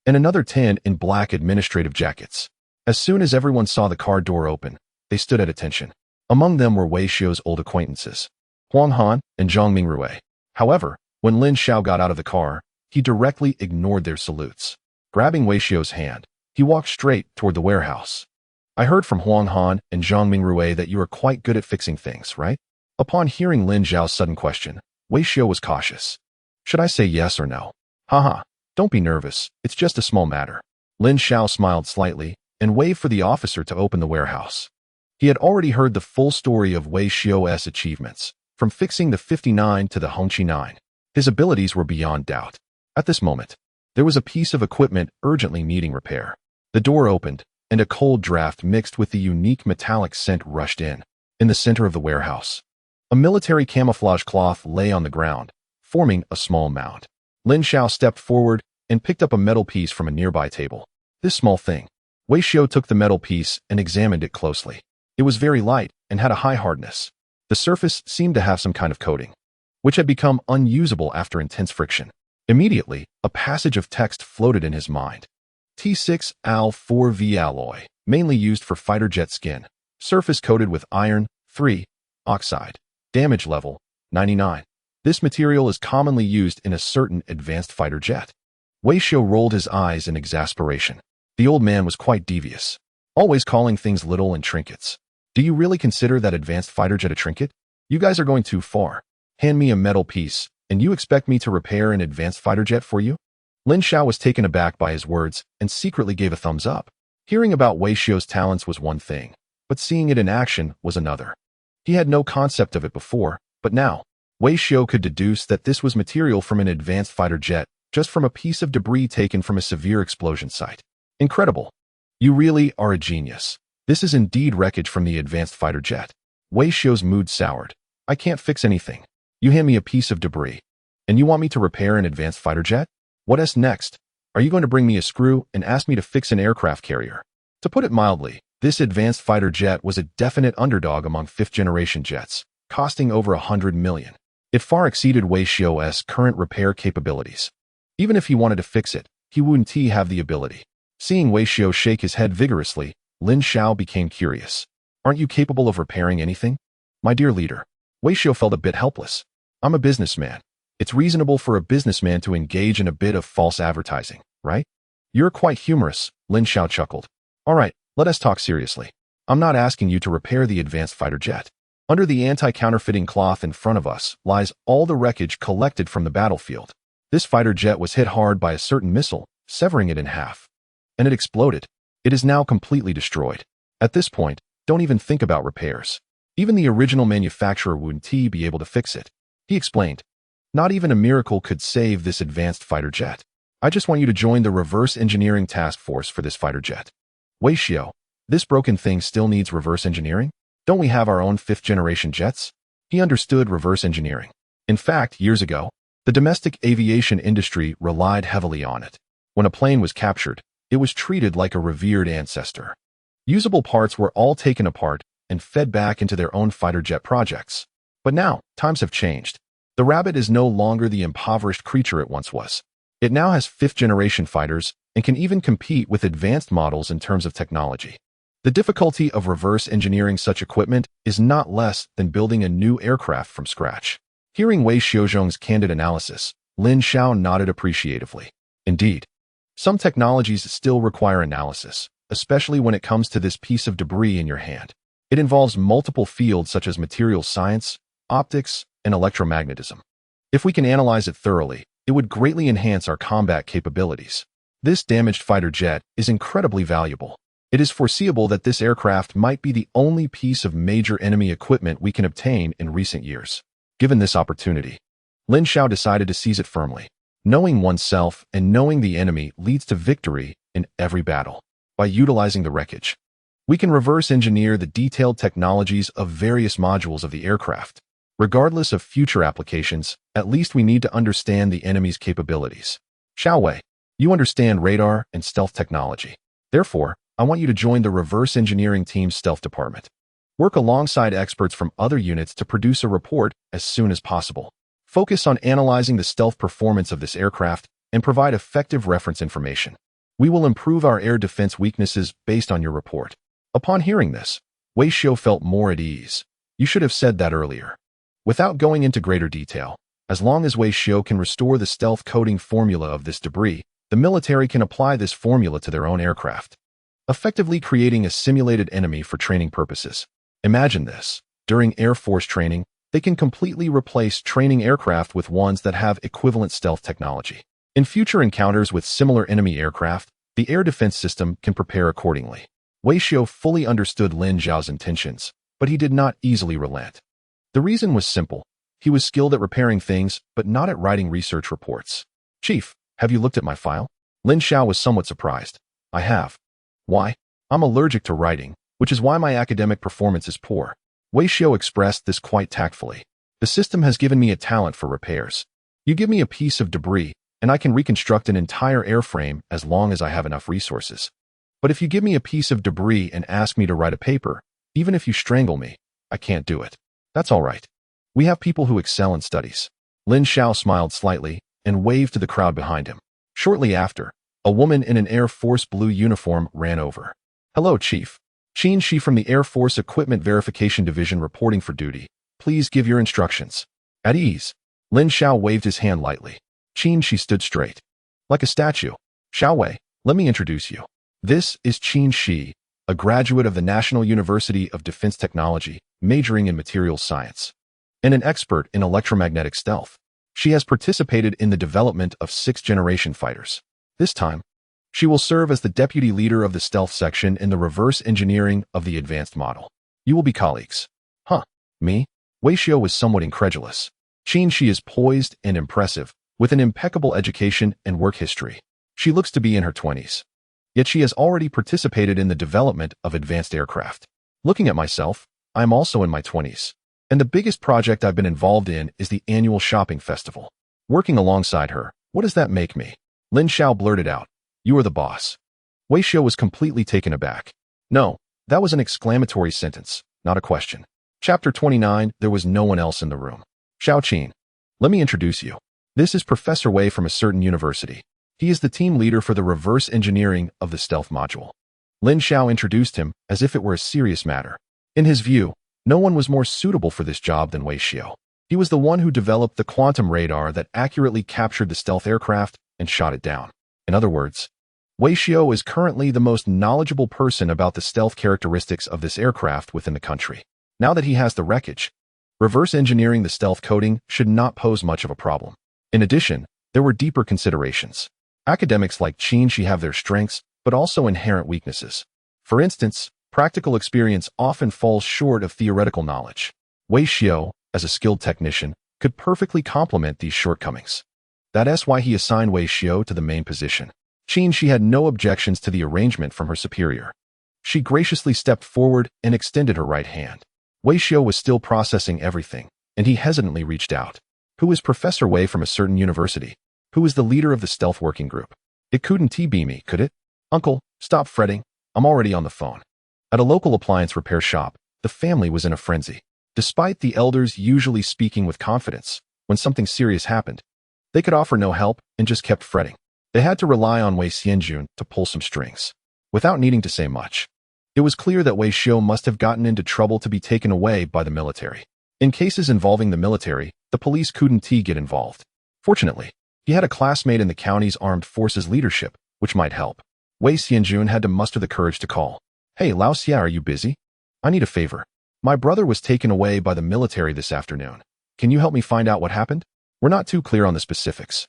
and another 10 in black administrative jackets. As soon as everyone saw the car door open, they stood at attention. Among them were Wei Xiao's old acquaintances, Huang Han and Zhang Mingrui. However, when Lin Xiao got out of the car, he directly ignored their salutes. Grabbing Wei Xiao's hand, he walked straight toward the warehouse. "I heard from Huang Han and Zhang Mingrui that you are quite good at fixing things, right?" Upon hearing Lin Xiao's sudden question, Wei Xiao was cautious. "Should I say yes or no?" "Haha, don't be nervous, it's just a small matter." Lin Xiao smiled slightly and waved for the officer to open the warehouse. He had already heard the full story of Wei Xiao's achievements, from fixing the 59 to the Hongqi 9. His abilities were beyond doubt. At this moment, there was a piece of equipment urgently needing repair. The door opened, and a cold draft mixed with the unique metallic scent rushed in. In the center of the warehouse, a military camouflage cloth lay on the ground, forming a small mound. Lin Xiao stepped forward and picked up a metal piece from a nearby table. This small thing. Wei Xiao took the metal piece and examined it closely. It was very light and had a high hardness. The surface seemed to have some kind of coating, which had become unusable after intense friction. Immediately, a passage of text floated in his mind. T6 Al 4V alloy, mainly used for fighter jet skin. Surface coated with iron, 3, oxide. Damage level, 99. This material is commonly used in a certain advanced fighter jet. Wei Xiao rolled his eyes in exasperation. The old man was quite devious, always calling things little and trinkets. Do you really consider that advanced fighter jet a trinket? You guys are going too far. Hand me a metal piece, and you expect me to repair an advanced fighter jet for you? Lin Xiao was taken aback by his words and secretly gave a thumbs up. Hearing about Wei Xiao's talents was one thing, but seeing it in action was another. He had no concept of it before, but now, Wei Xiao could deduce that this was material from an advanced fighter jet, just from a piece of debris taken from a severe explosion site. Incredible. You really are a genius. This is indeed wreckage from the advanced fighter jet. Wei Xiao's mood soured. I can't fix anything. You hand me a piece of debris, and you want me to repair an advanced fighter jet? What's next? Are you going to bring me a screw and ask me to fix an aircraft carrier? To put it mildly, this advanced fighter jet was a definite underdog among 5th-generation jets, costing over 100 million. It far exceeded Wei Xiao's current repair capabilities. Even if he wanted to fix it, he wouldn't have the ability. Seeing Wei Xiao shake his head vigorously, Lin Xiao became curious. Aren't you capable of repairing anything? My dear leader. Wei Xiao felt a bit helpless. I'm a businessman. It's reasonable for a businessman to engage in a bit of false advertising, right? You're quite humorous, Lin Xiao chuckled. All right, let us talk seriously. I'm not asking you to repair the advanced fighter jet. Under the anti-counterfeiting cloth in front of us lies all the wreckage collected from the battlefield. This fighter jet was hit hard by a certain missile, severing it in half. And it exploded. It is now completely destroyed. At this point, don't even think about repairs. Even the original manufacturer wouldn't be able to fix it. He explained. Not even a miracle could save this advanced fighter jet. I just want you to join the reverse engineering task force for this fighter jet. Wei Xiao, this broken thing still needs reverse engineering? Don't we have our own 5th-generation jets? He understood reverse engineering. In fact, years ago, the domestic aviation industry relied heavily on it. When a plane was captured, it was treated like a revered ancestor. Usable parts were all taken apart and fed back into their own fighter jet projects. But now, times have changed. The rabbit is no longer the impoverished creature it once was. It now has 5th-generation fighters and can even compete with advanced models in terms of technology. The difficulty of reverse engineering such equipment is not less than building a new aircraft from scratch. Hearing Wei Xiaozhong's candid analysis, Lin Xiao nodded appreciatively. Indeed, some technologies still require analysis, especially when it comes to this piece of debris in your hand. It involves multiple fields such as materials science, optics, and electromagnetism. If we can analyze it thoroughly, it would greatly enhance our combat capabilities. This damaged fighter jet is incredibly valuable. It is foreseeable that this aircraft might be the only piece of major enemy equipment we can obtain in recent years. Given this opportunity, Lin Xiao decided to seize it firmly. Knowing oneself and knowing the enemy leads to victory in every battle. By utilizing the wreckage, we can reverse engineer the detailed technologies of various modules of the aircraft. Regardless of future applications, at least we need to understand the enemy's capabilities. Xiao Wei, you understand radar and stealth technology. Therefore, I want you to join the reverse engineering team's stealth department. Work alongside experts from other units to produce a report as soon as possible. Focus on analyzing the stealth performance of this aircraft and provide effective reference information. We will improve our air defense weaknesses based on your report. Upon hearing this, Wei Xiu felt more at ease. You should have said that earlier. Without going into greater detail, as long as Wei Xiu can restore the stealth coding formula of this debris, the military can apply this formula to their own aircraft, effectively creating a simulated enemy for training purposes. Imagine this. During Air Force training, they can completely replace training aircraft with ones that have equivalent stealth technology. In future encounters with similar enemy aircraft, the air defense system can prepare accordingly. Wei Xiu fully understood Lin Xiao's intentions, but he did not easily relent. The reason was simple. He was skilled at repairing things, but not at writing research reports. Chief, have you looked at my file? Lin Xiao was somewhat surprised. I have. Why? I'm allergic to writing, which is why my academic performance is poor. Wei Xiu expressed this quite tactfully. The system has given me a talent for repairs. You give me a piece of debris, and I can reconstruct an entire airframe as long as I have enough resources. But if you give me a piece of debris and ask me to write a paper, even if you strangle me, I can't do it. That's all right. We have people who excel in studies. Lin Xiao smiled slightly and waved to the crowd behind him. Shortly after, a woman in an Air Force blue uniform ran over. Hello, Chief. Qin Shi from the Air Force Equipment Verification Division reporting for duty. Please give your instructions. At ease. Lin Xiao waved his hand lightly. Qin Shi stood straight, like a statue. Xiao Wei, let me introduce you. This is Qin Shi, a graduate of the National University of Defense Technology, majoring in materials science, and an expert in electromagnetic stealth. She has participated in the development of 6th-generation fighters. This time, she will serve as the deputy leader of the stealth section in the reverse engineering of the advanced model. You will be colleagues. Huh, me? Wei Xiu was somewhat incredulous. Qin Shi is poised and impressive, with an impeccable education and work history. She looks to be in her 20s. Yet she has already participated in the development of advanced aircraft. Looking at myself, I am also in my 20s. And the biggest project I've been involved in is the annual shopping festival. Working alongside her, what does that make me? Lin Xiao blurted out. You are the boss. Wei Xiu was completely taken aback. No, that was an exclamatory sentence, not a question. Chapter 29, there was no one else in the room. Xiao Qin. Let me introduce you. This is Professor Wei from a certain university. He is the team leader for the reverse engineering of the stealth module. Lin Xiao introduced him as if it were a serious matter. In his view, no one was more suitable for this job than Wei Xiu. He was the one who developed the quantum radar that accurately captured the stealth aircraft and shot it down. In other words, Wei Xiu is currently the most knowledgeable person about the stealth characteristics of this aircraft within the country. Now that he has the wreckage, reverse engineering the stealth coding should not pose much of a problem. In addition, there were deeper considerations. Academics like Qin Shi have their strengths, but also inherent weaknesses. For instance, practical experience often falls short of theoretical knowledge. Wei Xiu, as a skilled technician, could perfectly complement these shortcomings. That's why he assigned Wei Xiu to the main position. Qin Shi had no objections to the arrangement from her superior. She graciously stepped forward and extended her right hand. Wei Xiu was still processing everything, and he hesitantly reached out. Who is Professor Wei from a certain university? Who is the leader of the stealth working group? It couldn't be me, could it? Uncle, stop fretting. I'm already on the phone. At a local appliance repair shop, the family was in a frenzy. Despite the elders usually speaking with confidence, when something serious happened, they could offer no help and just kept fretting. They had to rely on Wei Xianjun to pull some strings, without needing to say much. It was clear that Wei Xiu must have gotten into trouble to be taken away by the military. In cases involving the military, the police couldn't get involved. Fortunately, he had a classmate in the county's armed forces leadership, which might help. Wei Xianjun had to muster the courage to call. Hey, Lao Xia, are you busy? I need a favor. My brother was taken away by the military this afternoon. Can you help me find out what happened? We're not too clear on the specifics,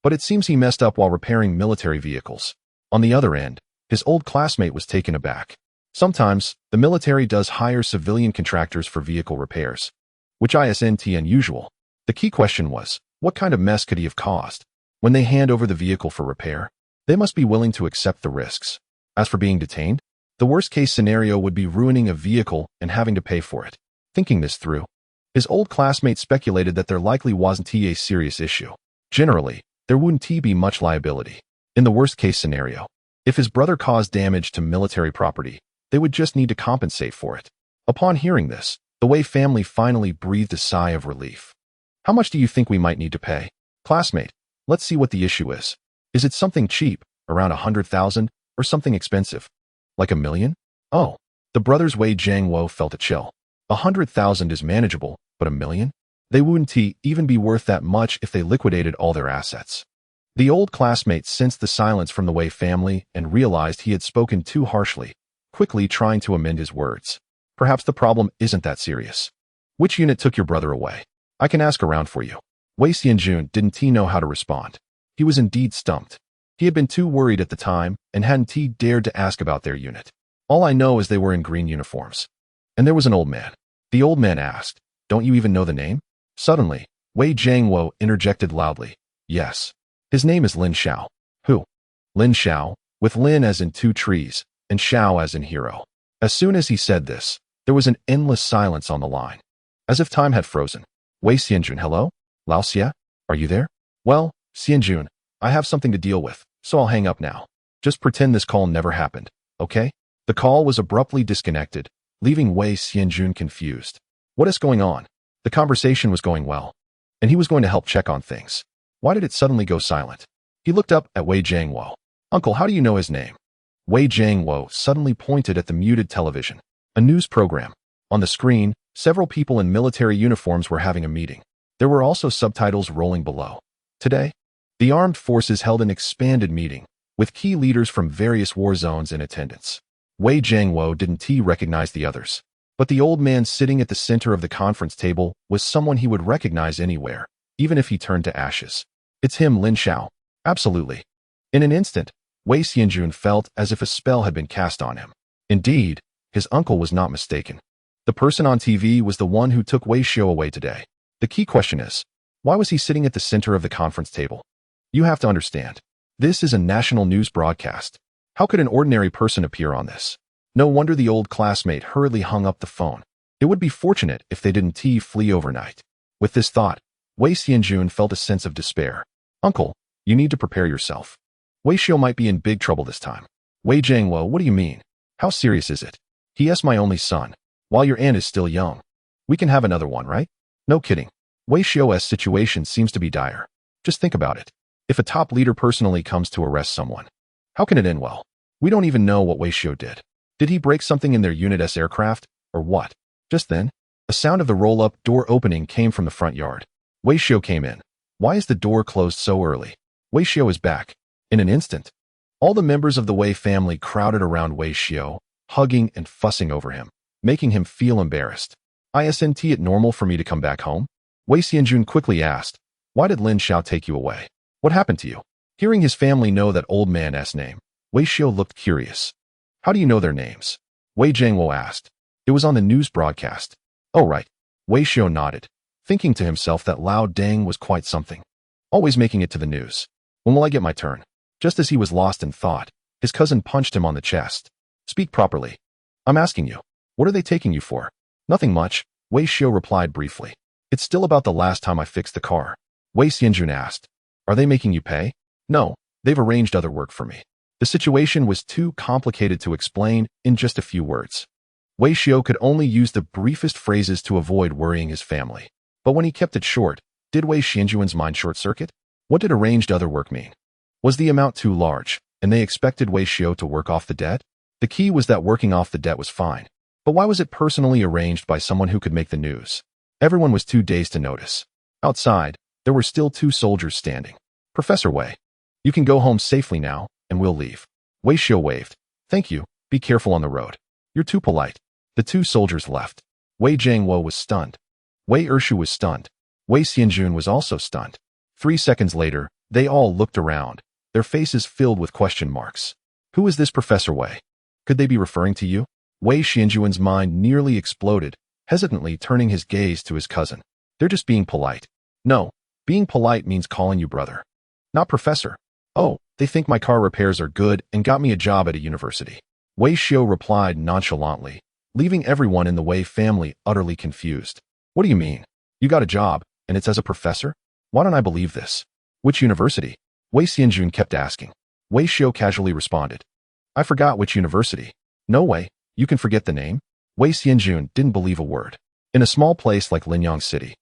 but it seems he messed up while repairing military vehicles. On the other end, His old classmate was taken aback. Sometimes, the military does hire civilian contractors for vehicle repairs, which isn't unusual. The key question was, what kind of mess could he have caused? When they hand over the vehicle for repair, they must be willing to accept the risks. As for being detained, the worst-case scenario would be ruining a vehicle and having to pay for it. Thinking this through, his old classmate speculated that there likely wasn't a serious issue. Generally, there wouldn't be much liability. In the worst-case scenario, if his brother caused damage to military property, they would just need to compensate for it. Upon hearing this, the Wei family finally breathed a sigh of relief. How much do you think we might need to pay? Classmate, let's see what the issue is. Is it something cheap, around 100,000, or something expensive? Like $1 million? Oh, the brothers Wei Jiangwo felt a chill. 100,000 is manageable, but $1 million? They wouldn't even be worth that much if they liquidated all their assets. The old classmate sensed the silence from the Wei family and realized he had spoken too harshly, quickly trying to amend his words. Perhaps the problem isn't that serious. Which unit took your brother away? I can ask around for you. Wei Xianjun didn't know how to respond. He was indeed stumped. He had been too worried at the time and hadn't dared to ask about their unit. All I know is they were in green uniforms. And there was an old man. The old man asked, don't you even know the name? Suddenly, Wei Jiangwo interjected loudly. Yes. His name is Lin Xiao. Who? Lin Xiao, with Lin as in 2 trees, and Xiao as in hero. As soon as he said this, there was an endless silence on the line. As if time had frozen. Wei Xianjun, hello? Lao Xia? Are you there? Well, Xianjun, I have something to deal with, so I'll hang up now. Just pretend this call never happened, okay? The call was abruptly disconnected, leaving Wei Xianjun confused. What is going on? The conversation was going well, and he was going to help check on things. Why did it suddenly go silent? He looked up at Wei Jiangwo. Uncle, how do you know his name? Wei Jiangwo suddenly pointed at the muted television. A news program. On the screen, several people in military uniforms were having a meeting. There were also subtitles rolling below. Today, the armed forces held an expanded meeting, with key leaders from various war zones in attendance. Wei Jiangwo didn't recognize the others, but the old man sitting at the center of the conference table was someone he would recognize anywhere, even if he turned to ashes. It's him, Lin Xiao. Absolutely. In an instant, Wei Xianjun felt as if a spell had been cast on him. Indeed, his uncle was not mistaken. The person on TV was the one who took Wei Xiao away today. The key question is, why was he sitting at the center of the conference table? You have to understand, this is a national news broadcast. How could an ordinary person appear on this? No wonder the old classmate hurriedly hung up the phone. It would be fortunate if they didn't flee overnight. With this thought, Wei Xianjun felt a sense of despair. Uncle, you need to prepare yourself. Wei Xiao might be in big trouble this time. Wei Jiangwo, what do you mean? How serious is it? He is my only son, while your aunt is still young. We can have another one, right? No kidding. Wei Xiao's situation seems to be dire. Just think about it. If a top leader personally comes to arrest someone, how can it end well? We don't even know what Wei Xiao did. Did he break something in their Unit-S aircraft, or what? Just then, a sound of the roll-up door opening came from the front yard. Wei Xiao came in. Why is the door closed so early? Wei Xiao is back. In an instant, all the members of the Wei family crowded around Wei Xiao, hugging and fussing over him, making him feel embarrassed. Isn't it normal for me to come back home? Wei Xianjun quickly asked, why did Lin Xiao take you away? What happened to you? Hearing his family know that old man's name, Wei Xiao looked curious. How do you know their names? Wei Jiangwo asked. It was on the news broadcast. Oh right. Wei Xiao nodded, thinking to himself that Lao Deng was quite something. Always making it to the news. When will I get my turn? Just as he was lost in thought, his cousin punched him on the chest. Speak properly. I'm asking you. What are they taking you for? Nothing much, Wei Xiao replied briefly. It's still about the last time I fixed the car. Wei Xianjun asked. Are they making you pay? No, they've arranged other work for me. The situation was too complicated to explain in just a few words. Wei Xiao could only use the briefest phrases to avoid worrying his family. But when he kept it short, did Wei Xianjun's mind short-circuit? What did arranged other work mean? Was the amount too large, and they expected Wei Xiao to work off the debt? The key was that working off the debt was fine. But why was it personally arranged by someone who could make the news? Everyone was too dazed to notice. Outside, there were still 2 soldiers standing. Professor Wei, you can go home safely now, and we'll leave. Wei Xiao waved. Thank you, be careful on the road. You're too polite. The 2 soldiers left. Wei Jiangwo was stunned. Wei Ershu was stunned. Wei Xianjun was also stunned. 3 seconds later, they all looked around, their faces filled with question marks. Who is this Professor Wei? Could they be referring to you? Wei Xianjuan's mind nearly exploded, hesitantly turning his gaze to his cousin. They're just being polite. No, being polite means calling you brother, not professor. Oh, they think my car repairs are good and got me a job at a university. Wei Xiao replied nonchalantly, leaving everyone in the Wei family utterly confused. What do you mean? You got a job, and it's as a professor? Why don't I believe this? Which university? Wei Xianjun kept asking. Wei Xiao casually responded. I forgot which university. No way, you can forget the name? Wei Xianjun didn't believe a word. In a small place like Linyang City,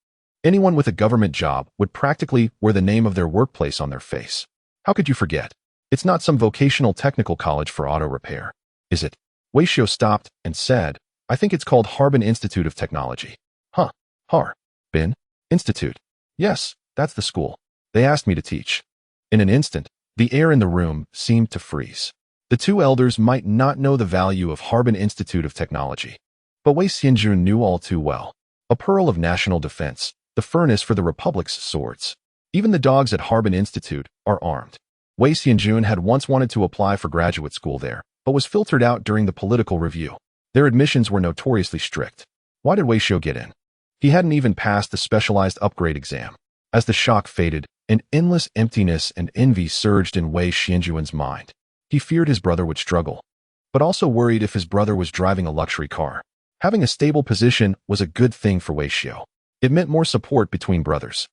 anyone with a government job would practically wear the name of their workplace on their face. How could you forget? It's not some vocational technical college for auto repair, is it? Wei Xiao stopped and said, I think it's called Harbin Institute of Technology. Huh, Harbin Institute. Yes, that's the school. They asked me to teach. In an instant, the air in the room seemed to freeze. The two elders might not know the value of Harbin Institute of Technology, but Wei Xianjun knew all too well. A pearl of national defense, the furnace for the Republic's swords. Even the dogs at Harbin Institute are armed. Wei Xianjun had once wanted to apply for graduate school there, but was filtered out during the political review. Their admissions were notoriously strict. Why did Wei Xiao get in? He hadn't even passed the specialized upgrade exam. As the shock faded, an endless emptiness and envy surged in Wei Xianjuan's mind. He feared his brother would struggle, but also worried if his brother was driving a luxury car. Having a stable position was a good thing for Wei Xiao. It meant more support between brothers.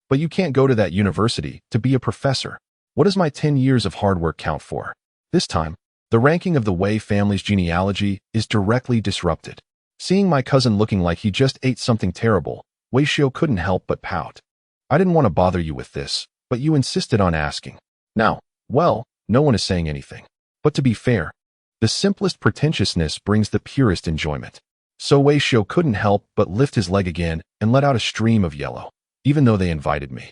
But you can't go to that university to be a professor. What does my 10 years of hard work count for? This time, the ranking of the Wei family's genealogy is directly disrupted. Seeing my cousin looking like he just ate something terrible, Wei Xiao couldn't help but pout. I didn't want to bother you with this, but you insisted on asking. Now, well, no one is saying anything. But to be fair, the simplest pretentiousness brings the purest enjoyment. So Wei Xiao couldn't help but lift his leg again and let out a stream of yellow, even though they invited me.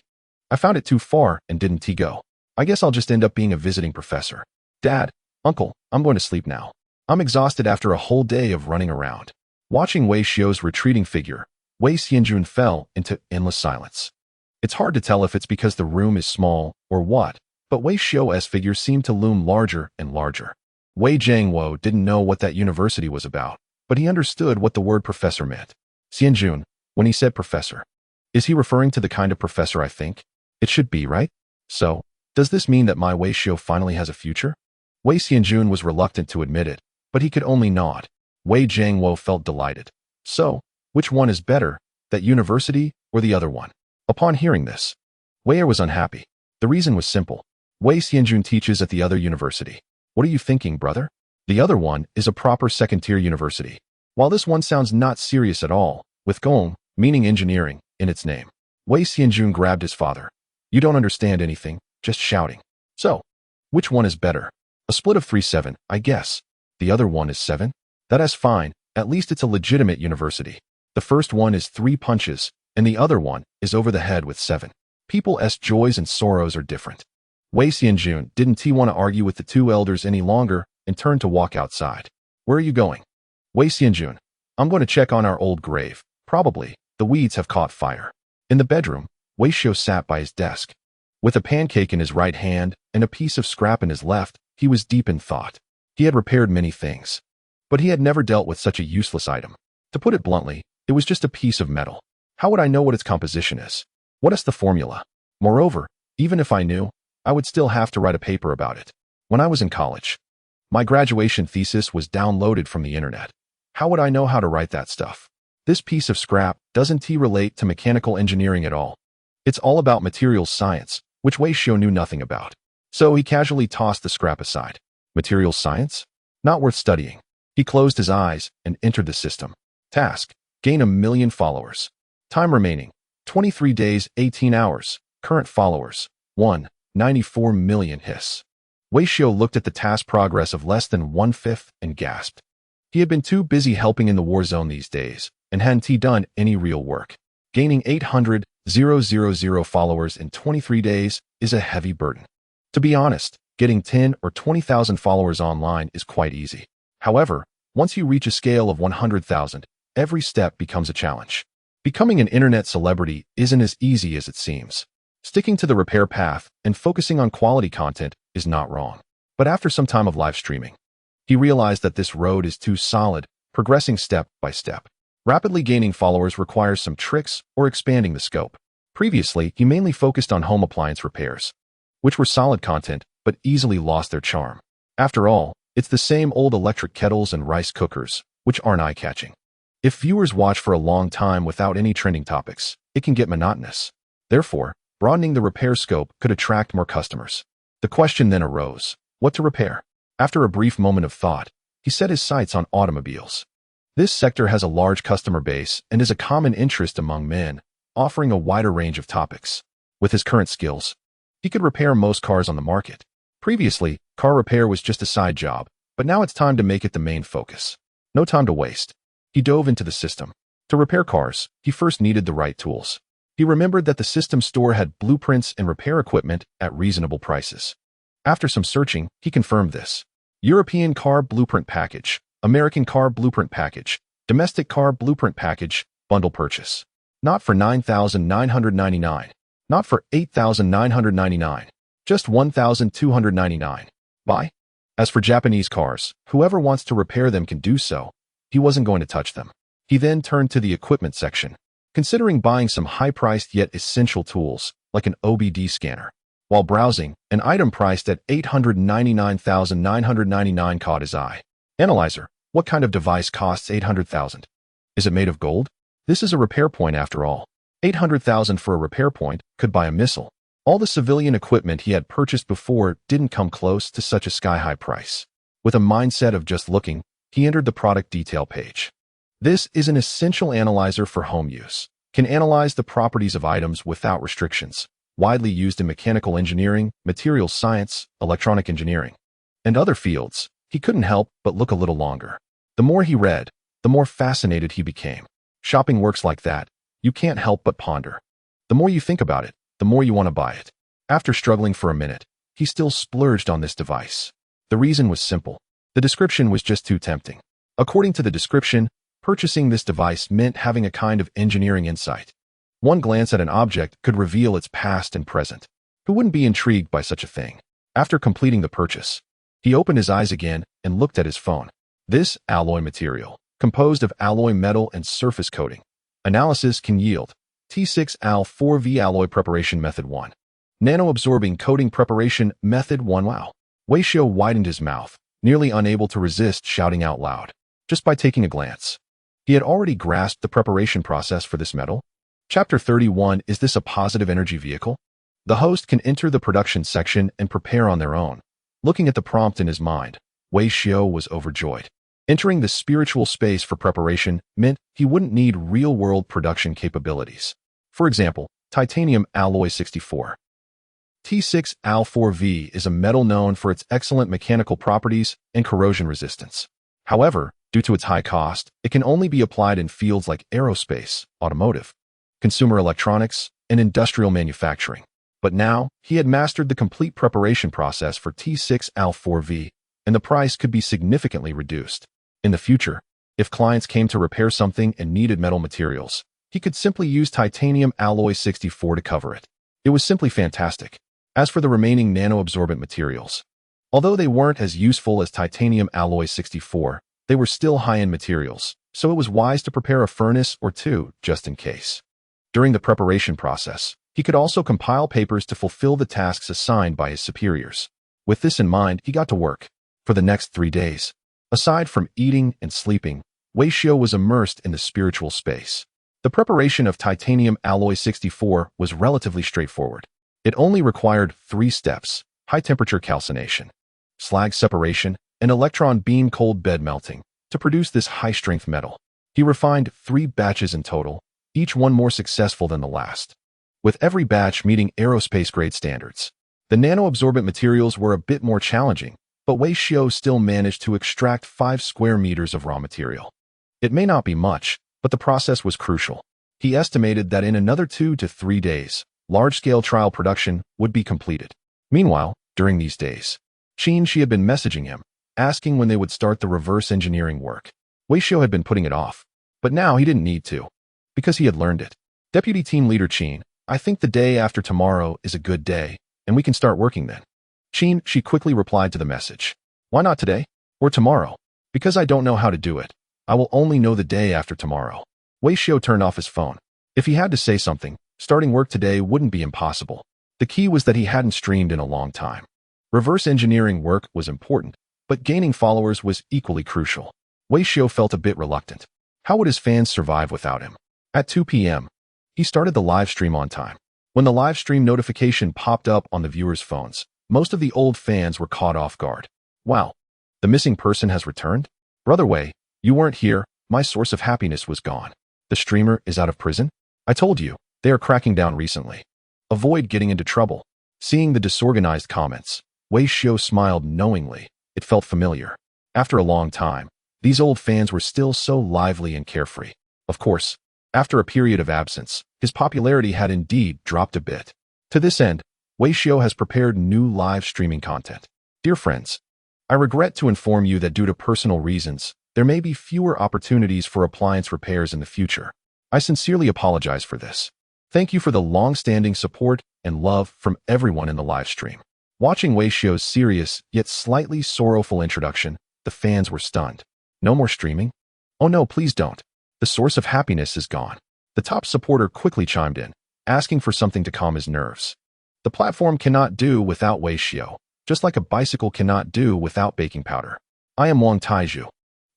I found it too far and didn't go. I guess I'll just end up being a visiting professor. Dad, Uncle, I'm going to sleep now. I'm exhausted after a whole day of running around. Watching Wei Xiao's retreating figure, Wei Xianjun fell into endless silence. It's hard to tell if it's because the room is small or what, but Wei Xiao's figure seemed to loom larger and larger. Wei Jiangwo didn't know what that university was about, but he understood what the word professor meant. Xianjun, when he said professor, is he referring to the kind of professor I think? It should be, right? So, does this mean that my Wei Xiao finally has a future? Wei Xianjun was reluctant to admit it, but he could only nod. Wei Jiangwo felt delighted. So, which one is better, that university or the other one? Upon hearing this, Wei was unhappy. The reason was simple. Wei Xianjun teaches at the other university. What are you thinking, brother? The other one is a proper second-tier university. While this one sounds not serious at all, with Gong, meaning engineering, in its name. Wei Xianjun grabbed his father. You don't understand anything, just shouting. So, which one is better? A split of 3-7, I guess. The other one is 7? That is fine, at least it's a legitimate university. The first one is 3 punches, and the other one is over the head with 7. People's joys and sorrows are different. Wei Xianjun didn't want to argue with the two elders any longer and turned to walk outside. Where are you going? Wei Xianjun, I'm going to check on our old grave. Probably, the weeds have caught fire. In the bedroom, Wei Xiao sat by his desk. With a pancake in his right hand and a piece of scrap in his left, he was deep in thought. He had repaired many things, but he had never dealt with such a useless item. To put it bluntly, it was just a piece of metal. How would I know what its composition is? What is the formula? Moreover, even if I knew, I would still have to write a paper about it. When I was in college, my graduation thesis was downloaded from the internet. How would I know how to write that stuff? This piece of scrap doesn't relate to mechanical engineering at all. It's all about materials science, which Wei Xiao knew nothing about. So he casually tossed the scrap aside. Materials science? Not worth studying. He closed his eyes and entered the system. Task: gain 1 million followers. Time remaining: 23 days, 18 hours. Current followers: 194 million. Hiss. Wei Xiao looked at the task progress of less than 1/5 and gasped. He had been too busy helping in the war zone these days and hadn't done any real work. Gaining 800,000 followers in 23 days is a heavy burden. To be honest, getting 10 or 20,000 followers online is quite easy. However, once you reach a scale of 100,000, every step becomes a challenge. Becoming an internet celebrity isn't as easy as it seems. Sticking to the repair path and focusing on quality content is not wrong. But after some time of live streaming, he realized that this road is too solid, progressing step by step. Rapidly gaining followers requires some tricks or expanding the scope. Previously, he mainly focused on home appliance repairs, which were solid content but easily lost their charm. After all, it's the same old electric kettles and rice cookers, which aren't eye-catching. If viewers watch for a long time without any trending topics, it can get monotonous. Therefore, broadening the repair scope could attract more customers. The question then arose, what to repair? After a brief moment of thought, he set his sights on automobiles. This sector has a large customer base and is a common interest among men, offering a wider range of topics. With his current skills, he could repair most cars on the market. Previously, car repair was just a side job, but now it's time to make it the main focus. No time to waste. He dove into the system. To repair cars, he first needed the right tools. He remembered that the system store had blueprints and repair equipment at reasonable prices. After some searching, he confirmed this. European car blueprint package, American car blueprint package, domestic car blueprint package, bundle purchase. Not for $9,999. Not for $8,999. Just $1,299. Buy? As for Japanese cars, whoever wants to repair them can do so. He wasn't going to touch them. He then turned to the equipment section, considering buying some high-priced yet essential tools, like an OBD scanner. While browsing, an item priced at $899,999 caught his eye. Analyzer, what kind of device costs $800,000? Is it made of gold? This is a repair point after all. $800,000 for a repair point could buy a missile. All the civilian equipment he had purchased before didn't come close to such a sky-high price. With a mindset of just looking, he entered the product detail page. This is an essential analyzer for home use. Can analyze the properties of items without restrictions. Widely used in mechanical engineering, materials science, electronic engineering, and other fields. He couldn't help but look a little longer. The more he read, the more fascinated he became. Shopping works like that. You can't help but ponder. The more you think about it, the more you want to buy it. After struggling for a minute, he still splurged on this device. The reason was simple. The description was just too tempting. According to the description, purchasing this device meant having a kind of engineering insight. One glance at an object could reveal its past and present. Who wouldn't be intrigued by such a thing? After completing the purchase, he opened his eyes again and looked at his phone. This alloy material, composed of alloy metal and surface coating. Analysis can yield. T6Al4V alloy preparation method 1. Nano-absorbing coating preparation method 1. Wow. Wei Xiu widened his mouth, nearly unable to resist shouting out loud. Just by taking a glance, he had already grasped the preparation process for this metal. Chapter 31. Is this a positive energy vehicle? The host can enter the production section and prepare on their own. Looking at the prompt in his mind, Wei Xiu was overjoyed. Entering the spiritual space for preparation meant he wouldn't need real-world production capabilities. For example, titanium alloy 64. T6Al4V is a metal known for its excellent mechanical properties and corrosion resistance. However, due to its high cost, it can only be applied in fields like aerospace, automotive, consumer electronics, and industrial manufacturing. But now, he had mastered the complete preparation process for T6Al4V, and the price could be significantly reduced. In the future, if clients came to repair something and needed metal materials, he could simply use titanium alloy 64 to cover it. It was simply fantastic. As for the remaining nano-absorbent materials, although they weren't as useful as titanium alloy 64, they were still high-end materials, so it was wise to prepare a furnace or two just in case. During the preparation process, he could also compile papers to fulfill the tasks assigned by his superiors. With this in mind, he got to work. For the next 3 days, aside from eating and sleeping, Wei Xiu was immersed in the spiritual space. The preparation of titanium alloy 64 was relatively straightforward. It only required 3 steps: high-temperature calcination, slag separation, and electron beam cold bed melting to produce this high-strength metal. He refined 3 batches in total, each one more successful than the last, with every batch meeting aerospace-grade standards. The nano-absorbent materials were a bit more challenging, but Wei Xiu still managed to extract 5 square meters of raw material. It may not be much, but the process was crucial. He estimated that in another 2 to 3 days, large-scale trial production would be completed. Meanwhile, during these days, She had been messaging him, asking when they would start the reverse engineering work. Wei Xiu had been putting it off, but now he didn't need to, because he had learned it. Deputy Team Leader Qin, I think the day after tomorrow is a good day, and we can start working then. She quickly replied to the message. Why not today? Or tomorrow? Because I don't know how to do it. I will only know the day after tomorrow. Wei Xiao turned off his phone. If he had to say something, starting work today wouldn't be impossible. The key was that he hadn't streamed in a long time. Reverse engineering work was important, but gaining followers was equally crucial. Wei Xiao felt a bit reluctant. How would his fans survive without him? At 2 p.m., he started the live stream on time. When the live stream notification popped up on the viewers' phones, most of the old fans were caught off guard. Wow, the missing person has returned? Brother Wei, you weren't here, my source of happiness was gone. The streamer is out of prison? I told you, they are cracking down recently. Avoid getting into trouble. Seeing the disorganized comments, Wei Xiao smiled knowingly. It felt familiar. After a long time, these old fans were still so lively and carefree. Of course, after a period of absence, his popularity had indeed dropped a bit. To this end, Wei Xiao has prepared new live streaming content. Dear friends, I regret to inform you that due to personal reasons, there may be fewer opportunities for appliance repairs in the future. I sincerely apologize for this. Thank you for the long-standing support and love from everyone in the live stream. Watching Wei Xiao's serious yet slightly sorrowful introduction, the fans were stunned. No more streaming? Oh no, please don't. The source of happiness is gone. The top supporter quickly chimed in, asking for something to calm his nerves. The platform cannot do without Wei Xiao, just like a bicycle cannot do without baking powder. I am Wang Taizhu,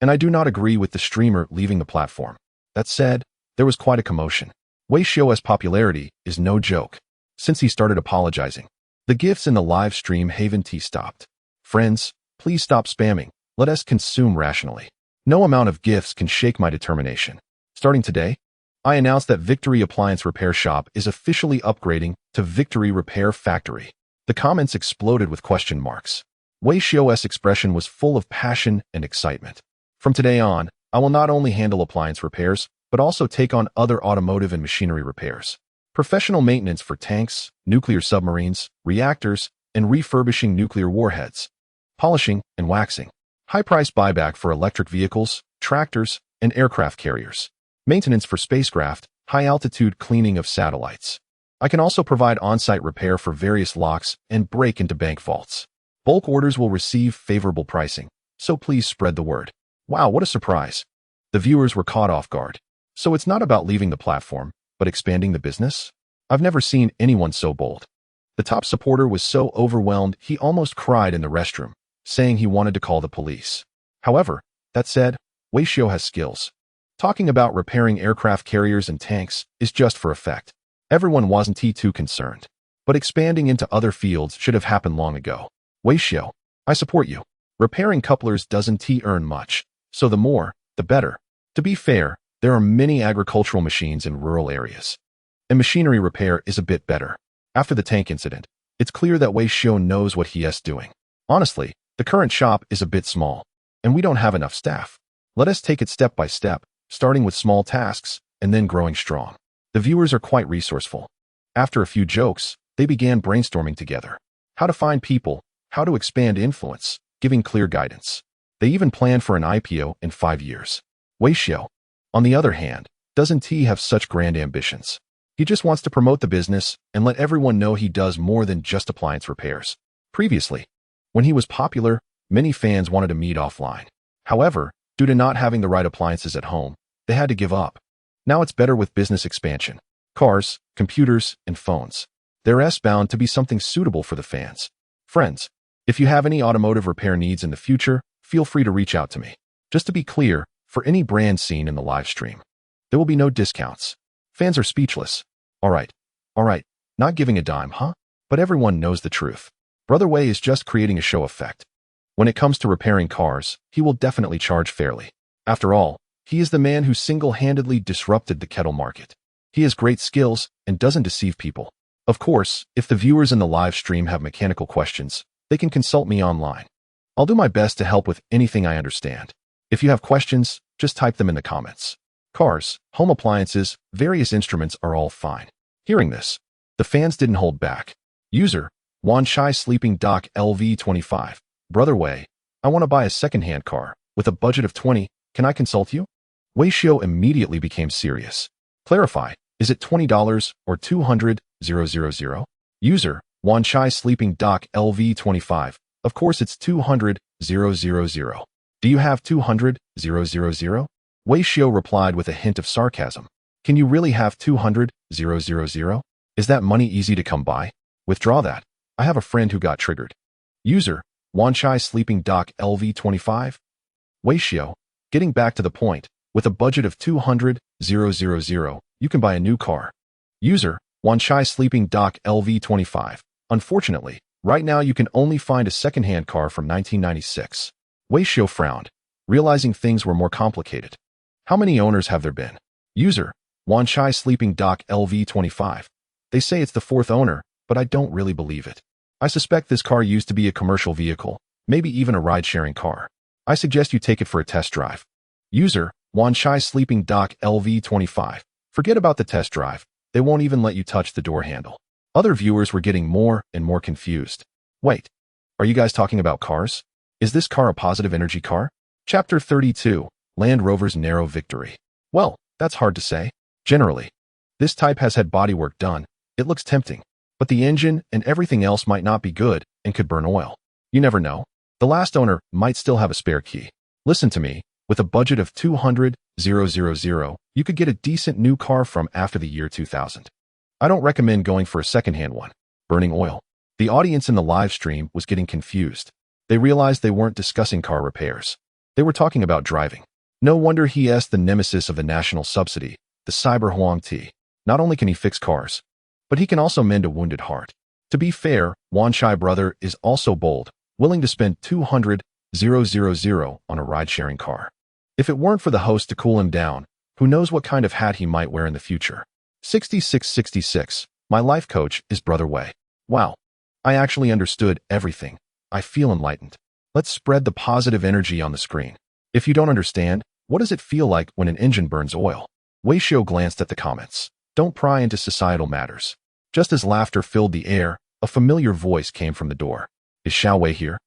and I do not agree with the streamer leaving the platform. That said, there was quite a commotion. Wei Xiao's popularity is no joke. Since he started apologizing, the gifts in the live stream Haven Tea stopped. Friends, please stop spamming. Let us consume rationally. No amount of gifts can shake my determination. Starting today, I announce that Victory Appliance Repair Shop is officially upgrading to Victory Repair Factory. The comments exploded with question marks. Wei Xiao's expression was full of passion and excitement. From today on, I will not only handle appliance repairs, but also take on other automotive and machinery repairs. Professional maintenance for tanks, nuclear submarines, reactors, and refurbishing nuclear warheads. Polishing and waxing. High-price buyback for electric vehicles, tractors, and aircraft carriers. Maintenance for spacecraft, high-altitude cleaning of satellites. I can also provide on-site repair for various locks and break into bank vaults. Bulk orders will receive favorable pricing, so please spread the word. Wow, what a surprise. The viewers were caught off guard. So it's not about leaving the platform, but expanding the business? I've never seen anyone so bold. The top supporter was so overwhelmed he almost cried in the restroom, saying he wanted to call the police. However, that said, Wei Xiao has skills. Talking about repairing aircraft carriers and tanks is just for effect. Everyone wasn't too concerned. But expanding into other fields should have happened long ago. Wei Xiao, I support you. Repairing couplers doesn't earn much, so the more, the better. To be fair, there are many agricultural machines in rural areas. And machinery repair is a bit better. After the tank incident, it's clear that Wei Xiao knows what he is doing. Honestly, the current shop is a bit small, and we don't have enough staff. Let us take it step by step, starting with small tasks, and then growing strong. The viewers are quite resourceful. After a few jokes, they began brainstorming together. How to find people, how to expand influence, giving clear guidance. They even planned for an IPO in 5 years. Wei Xiao, on the other hand, doesn't he have such grand ambitions? He just wants to promote the business and let everyone know he does more than just appliance repairs. Previously, when he was popular, many fans wanted to meet offline. However, due to not having the right appliances at home, they had to give up. Now it's better with business expansion. Cars, computers, and phones. They're bound to be something suitable for the fans. Friends, if you have any automotive repair needs in the future, feel free to reach out to me. Just to be clear, for any brand seen in the live stream, there will be no discounts. Fans are speechless. All right, not giving a dime, huh? But everyone knows the truth. Brother Wei is just creating a show effect. When it comes to repairing cars, he will definitely charge fairly. After all, he is the man who single-handedly disrupted the kettle market. He has great skills and doesn't deceive people. Of course, if the viewers in the live stream have mechanical questions, they can consult me online. I'll do my best to help with anything I understand. If you have questions, just type them in the comments. Cars, home appliances, various instruments are all fine. Hearing this, the fans didn't hold back. User, Wan Chai Sleeping Dock LV25. Brother Wei, I want to buy a second-hand car. With a budget of 20, can I consult you? Wei Xiao immediately became serious. Clarify, is it $20 or 200,000? User, Wan Chai Sleeping Dock LV25. Of course it's 200,000. Do you have 200,000? Wei Xiao replied with a hint of sarcasm. Can you really have 200,000? Is that money easy to come by? Withdraw that. I have a friend who got triggered. User, Wan Chai Sleeping Dock LV25. Wei Xiao, getting back to the point, with a budget of 200,000, you can buy a new car. User, Wan Chai Sleeping Dock LV25. Unfortunately, right now you can only find a second-hand car from 1996. Wei Xiao frowned, realizing things were more complicated. How many owners have there been? User, Wan Chai Sleeping Dock LV25. They say it's the fourth owner, but I don't really believe it. I suspect this car used to be a commercial vehicle, maybe even a ride-sharing car. I suggest you take it for a test drive. User, Wan Chai Sleeping Dock LV25. Forget about the test drive. They won't even let you touch the door handle. Other viewers were getting more and more confused. Wait, are you guys talking about cars? Is this car a positive energy car? Chapter 32, Land Rover's Narrow Victory. Well, that's hard to say. Generally, this type has had bodywork done. It looks tempting, but the engine and everything else might not be good and could burn oil. You never know. The last owner might still have a spare key. Listen to me, with a budget of 200,000, you could get a decent new car from after the year 2000. I don't recommend going for a second-hand one. Burning oil. The audience in the live stream was getting confused. They realized they weren't discussing car repairs. They were talking about driving. No wonder he asked the nemesis of the national subsidy, the Cyber Huang Ti. Not only can he fix cars, but he can also mend a wounded heart. To be fair, Wan Chai brother is also bold, willing to spend 200,000 on a ride-sharing car. If it weren't for the host to cool him down, who knows what kind of hat he might wear in the future. 6666. My life coach is Brother Wei. Wow. I actually understood everything. I feel enlightened. Let's spread the positive energy on the screen. If you don't understand, what does it feel like when an engine burns oil? Wei Xiao glanced at the comments. Don't pry into societal matters. Just as laughter filled the air, a familiar voice came from the door. Is Xiao Wei here?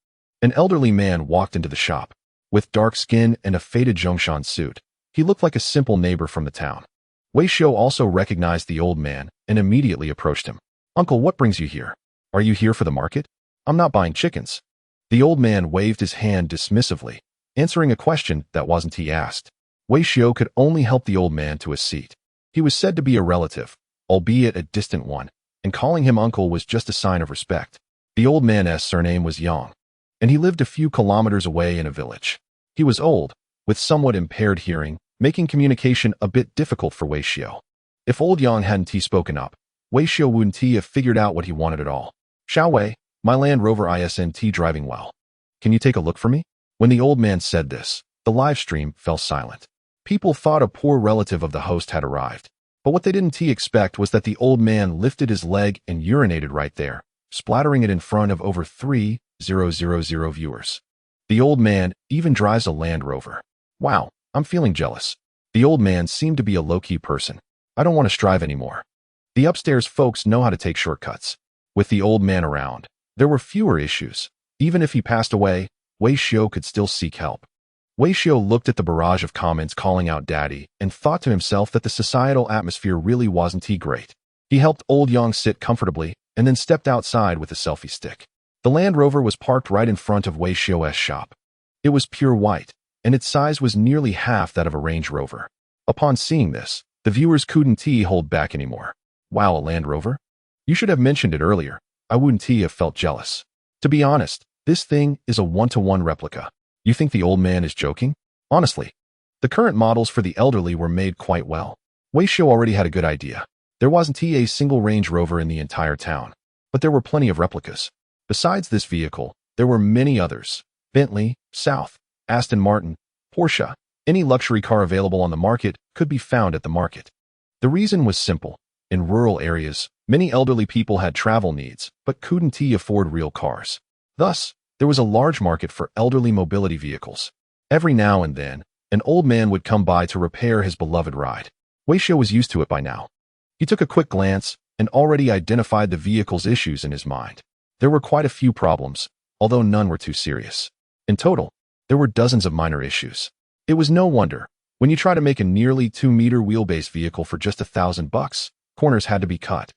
An elderly man walked into the shop. With dark skin and a faded Zhongshan suit, he looked like a simple neighbor from the town. Wei Xiao also recognized the old man and immediately approached him. Uncle, what brings you here? Are you here for the market? I'm not buying chickens. The old man waved his hand dismissively, answering a question that wasn't he asked. Wei Xiao could only help the old man to a seat. He was said to be a relative, albeit a distant one, and calling him uncle was just a sign of respect. The old man's surname was Yang, and he lived a few kilometers away in a village. He was old, with somewhat impaired hearing, making communication a bit difficult for Wei Xiao. If old Yang hadn't spoken up, Wei Xiao wouldn't have figured out what he wanted at all. Xiao Wei, my Land Rover isn't driving well. Can you take a look for me? When the old man said this, the live stream fell silent. People thought a poor relative of the host had arrived. But what they didn't expect was that the old man lifted his leg and urinated right there, splattering it in front of over 3,000 viewers. The old man even drives a Land Rover. Wow, I'm feeling jealous. The old man seemed to be a low-key person. I don't want to strive anymore. The upstairs folks know how to take shortcuts. With the old man around, there were fewer issues. Even if he passed away, Wei Xiao could still seek help. Wei Xiao looked at the barrage of comments calling out daddy and thought to himself that the societal atmosphere really wasn't great. He helped old Yang sit comfortably and then stepped outside with a selfie stick. The Land Rover was parked right in front of Wei Xiao's shop. It was pure white, and its size was nearly half that of a Range Rover. Upon seeing this, the viewers couldn't hold back anymore. Wow, a Land Rover? You should have mentioned it earlier. I wouldn't have felt jealous. To be honest, this thing is a one-to-one replica. You think the old man is joking? Honestly, the current models for the elderly were made quite well. Wei Xiao already had a good idea. There wasn't a single Range Rover in the entire town, but there were plenty of replicas. Besides this vehicle, there were many others. Bentley, South, Aston Martin, Porsche, any luxury car available on the market could be found at the market. The reason was simple. In rural areas, many elderly people had travel needs, but couldn't afford real cars. Thus, there was a large market for elderly mobility vehicles. Every now and then, an old man would come by to repair his beloved ride. Wei Xiao was used to it by now. He took a quick glance and already identified the vehicle's issues in his mind. There were quite a few problems, although none were too serious. In total, there were dozens of minor issues. It was no wonder, when you try to make a nearly 2-meter wheelbase vehicle for just $1,000, corners had to be cut.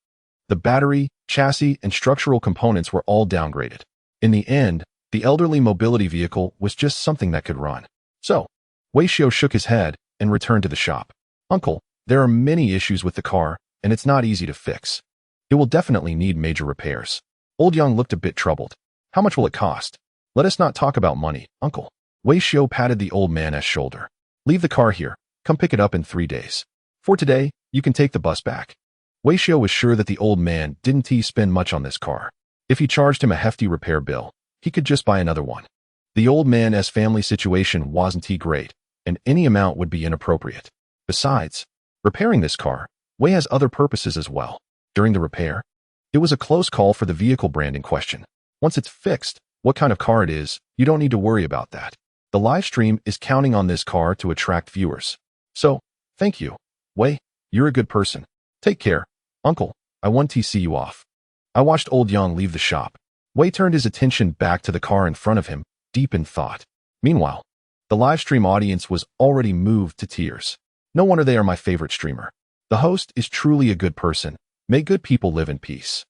The battery, chassis, and structural components were all downgraded. In the end, the elderly mobility vehicle was just something that could run. So, Weishio shook his head and returned to the shop. Uncle, there are many issues with the car, and it's not easy to fix. It will definitely need major repairs. Old Yang looked a bit troubled. How much will it cost? Let us not talk about money, Uncle. Weishio patted the old man's shoulder. Leave the car here. Come pick it up in 3 days. For today, you can take the bus back. Weishio was sure that the old man didn't spend much on this car. If he charged him a hefty repair bill, he could just buy another one. The old man's family situation wasn't great, and any amount would be inappropriate. Besides, repairing this car, Wei has other purposes as well. During the repair, it was a close call for the vehicle brand in question. Once it's fixed, what kind of car it is, you don't need to worry about that. The live stream is counting on this car to attract viewers. So, thank you. Wei, you're a good person. Take care. Uncle, I want to see you off. I watched old Yang leave the shop. Wei turned his attention back to the car in front of him, deep in thought. Meanwhile, the live stream audience was already moved to tears. No wonder they are my favorite streamer. The host is truly a good person. May good people live in peace.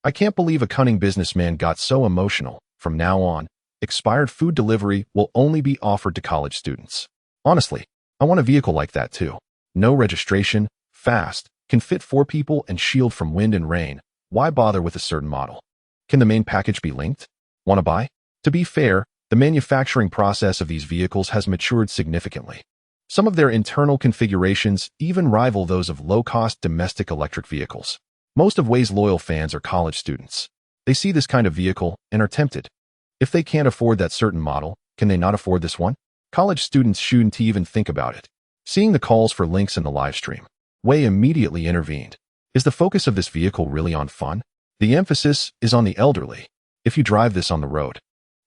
I can't believe a cunning businessman got so emotional. From now on, expired food delivery will only be offered to college students. Honestly, I want a vehicle like that too. No registration, fast, can fit 4 people and shield from wind and rain. Why bother with a certain model? Can the main package be linked? Want to buy? To be fair, the manufacturing process of these vehicles has matured significantly. Some of their internal configurations even rival those of low-cost domestic electric vehicles. Most of Wei's loyal fans are college students. They see this kind of vehicle and are tempted. If they can't afford that certain model, can they not afford this one? College students shouldn't even think about it. Seeing the calls for links in the live stream, Wei immediately intervened. Is the focus of this vehicle really on fun? The emphasis is on the elderly. If you drive this on the road,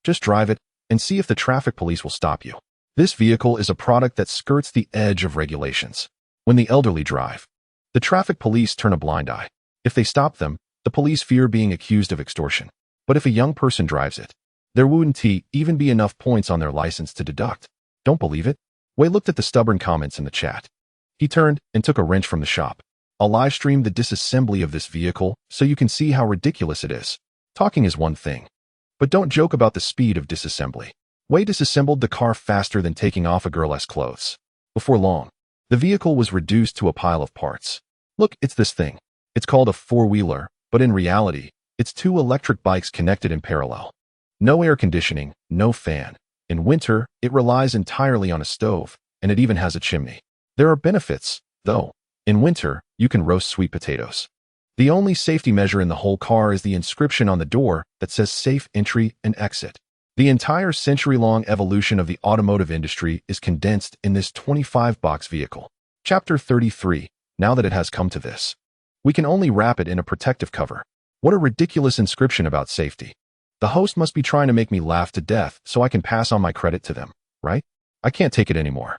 just drive it and see if the traffic police will stop you. This vehicle is a product that skirts the edge of regulations. When the elderly drive, the traffic police turn a blind eye. If they stop them, the police fear being accused of extortion. But if a young person drives it, there wouldn't even be enough points on their license to deduct. Don't believe it? Wei looked at the stubborn comments in the chat. He turned and took a wrench from the shop. I'll live stream the disassembly of this vehicle so you can see how ridiculous it is. Talking is one thing, but don't joke about the speed of disassembly. Wei disassembled the car faster than taking off a girl's clothes. Before long, the vehicle was reduced to a pile of parts. Look, it's this thing. It's called a four-wheeler, but in reality, it's 2 electric bikes connected in parallel. No air conditioning, no fan. In winter, it relies entirely on a stove, and it even has a chimney. There are benefits, though. In winter, you can roast sweet potatoes. The only safety measure in the whole car is the inscription on the door that says safe entry and exit. The entire century-long evolution of the automotive industry is condensed in this 25-box vehicle. Chapter 33. Now that it has come to this, we can only wrap it in a protective cover. What a ridiculous inscription about safety. The host must be trying to make me laugh to death so I can pass on my credit to them, right? I can't take it anymore.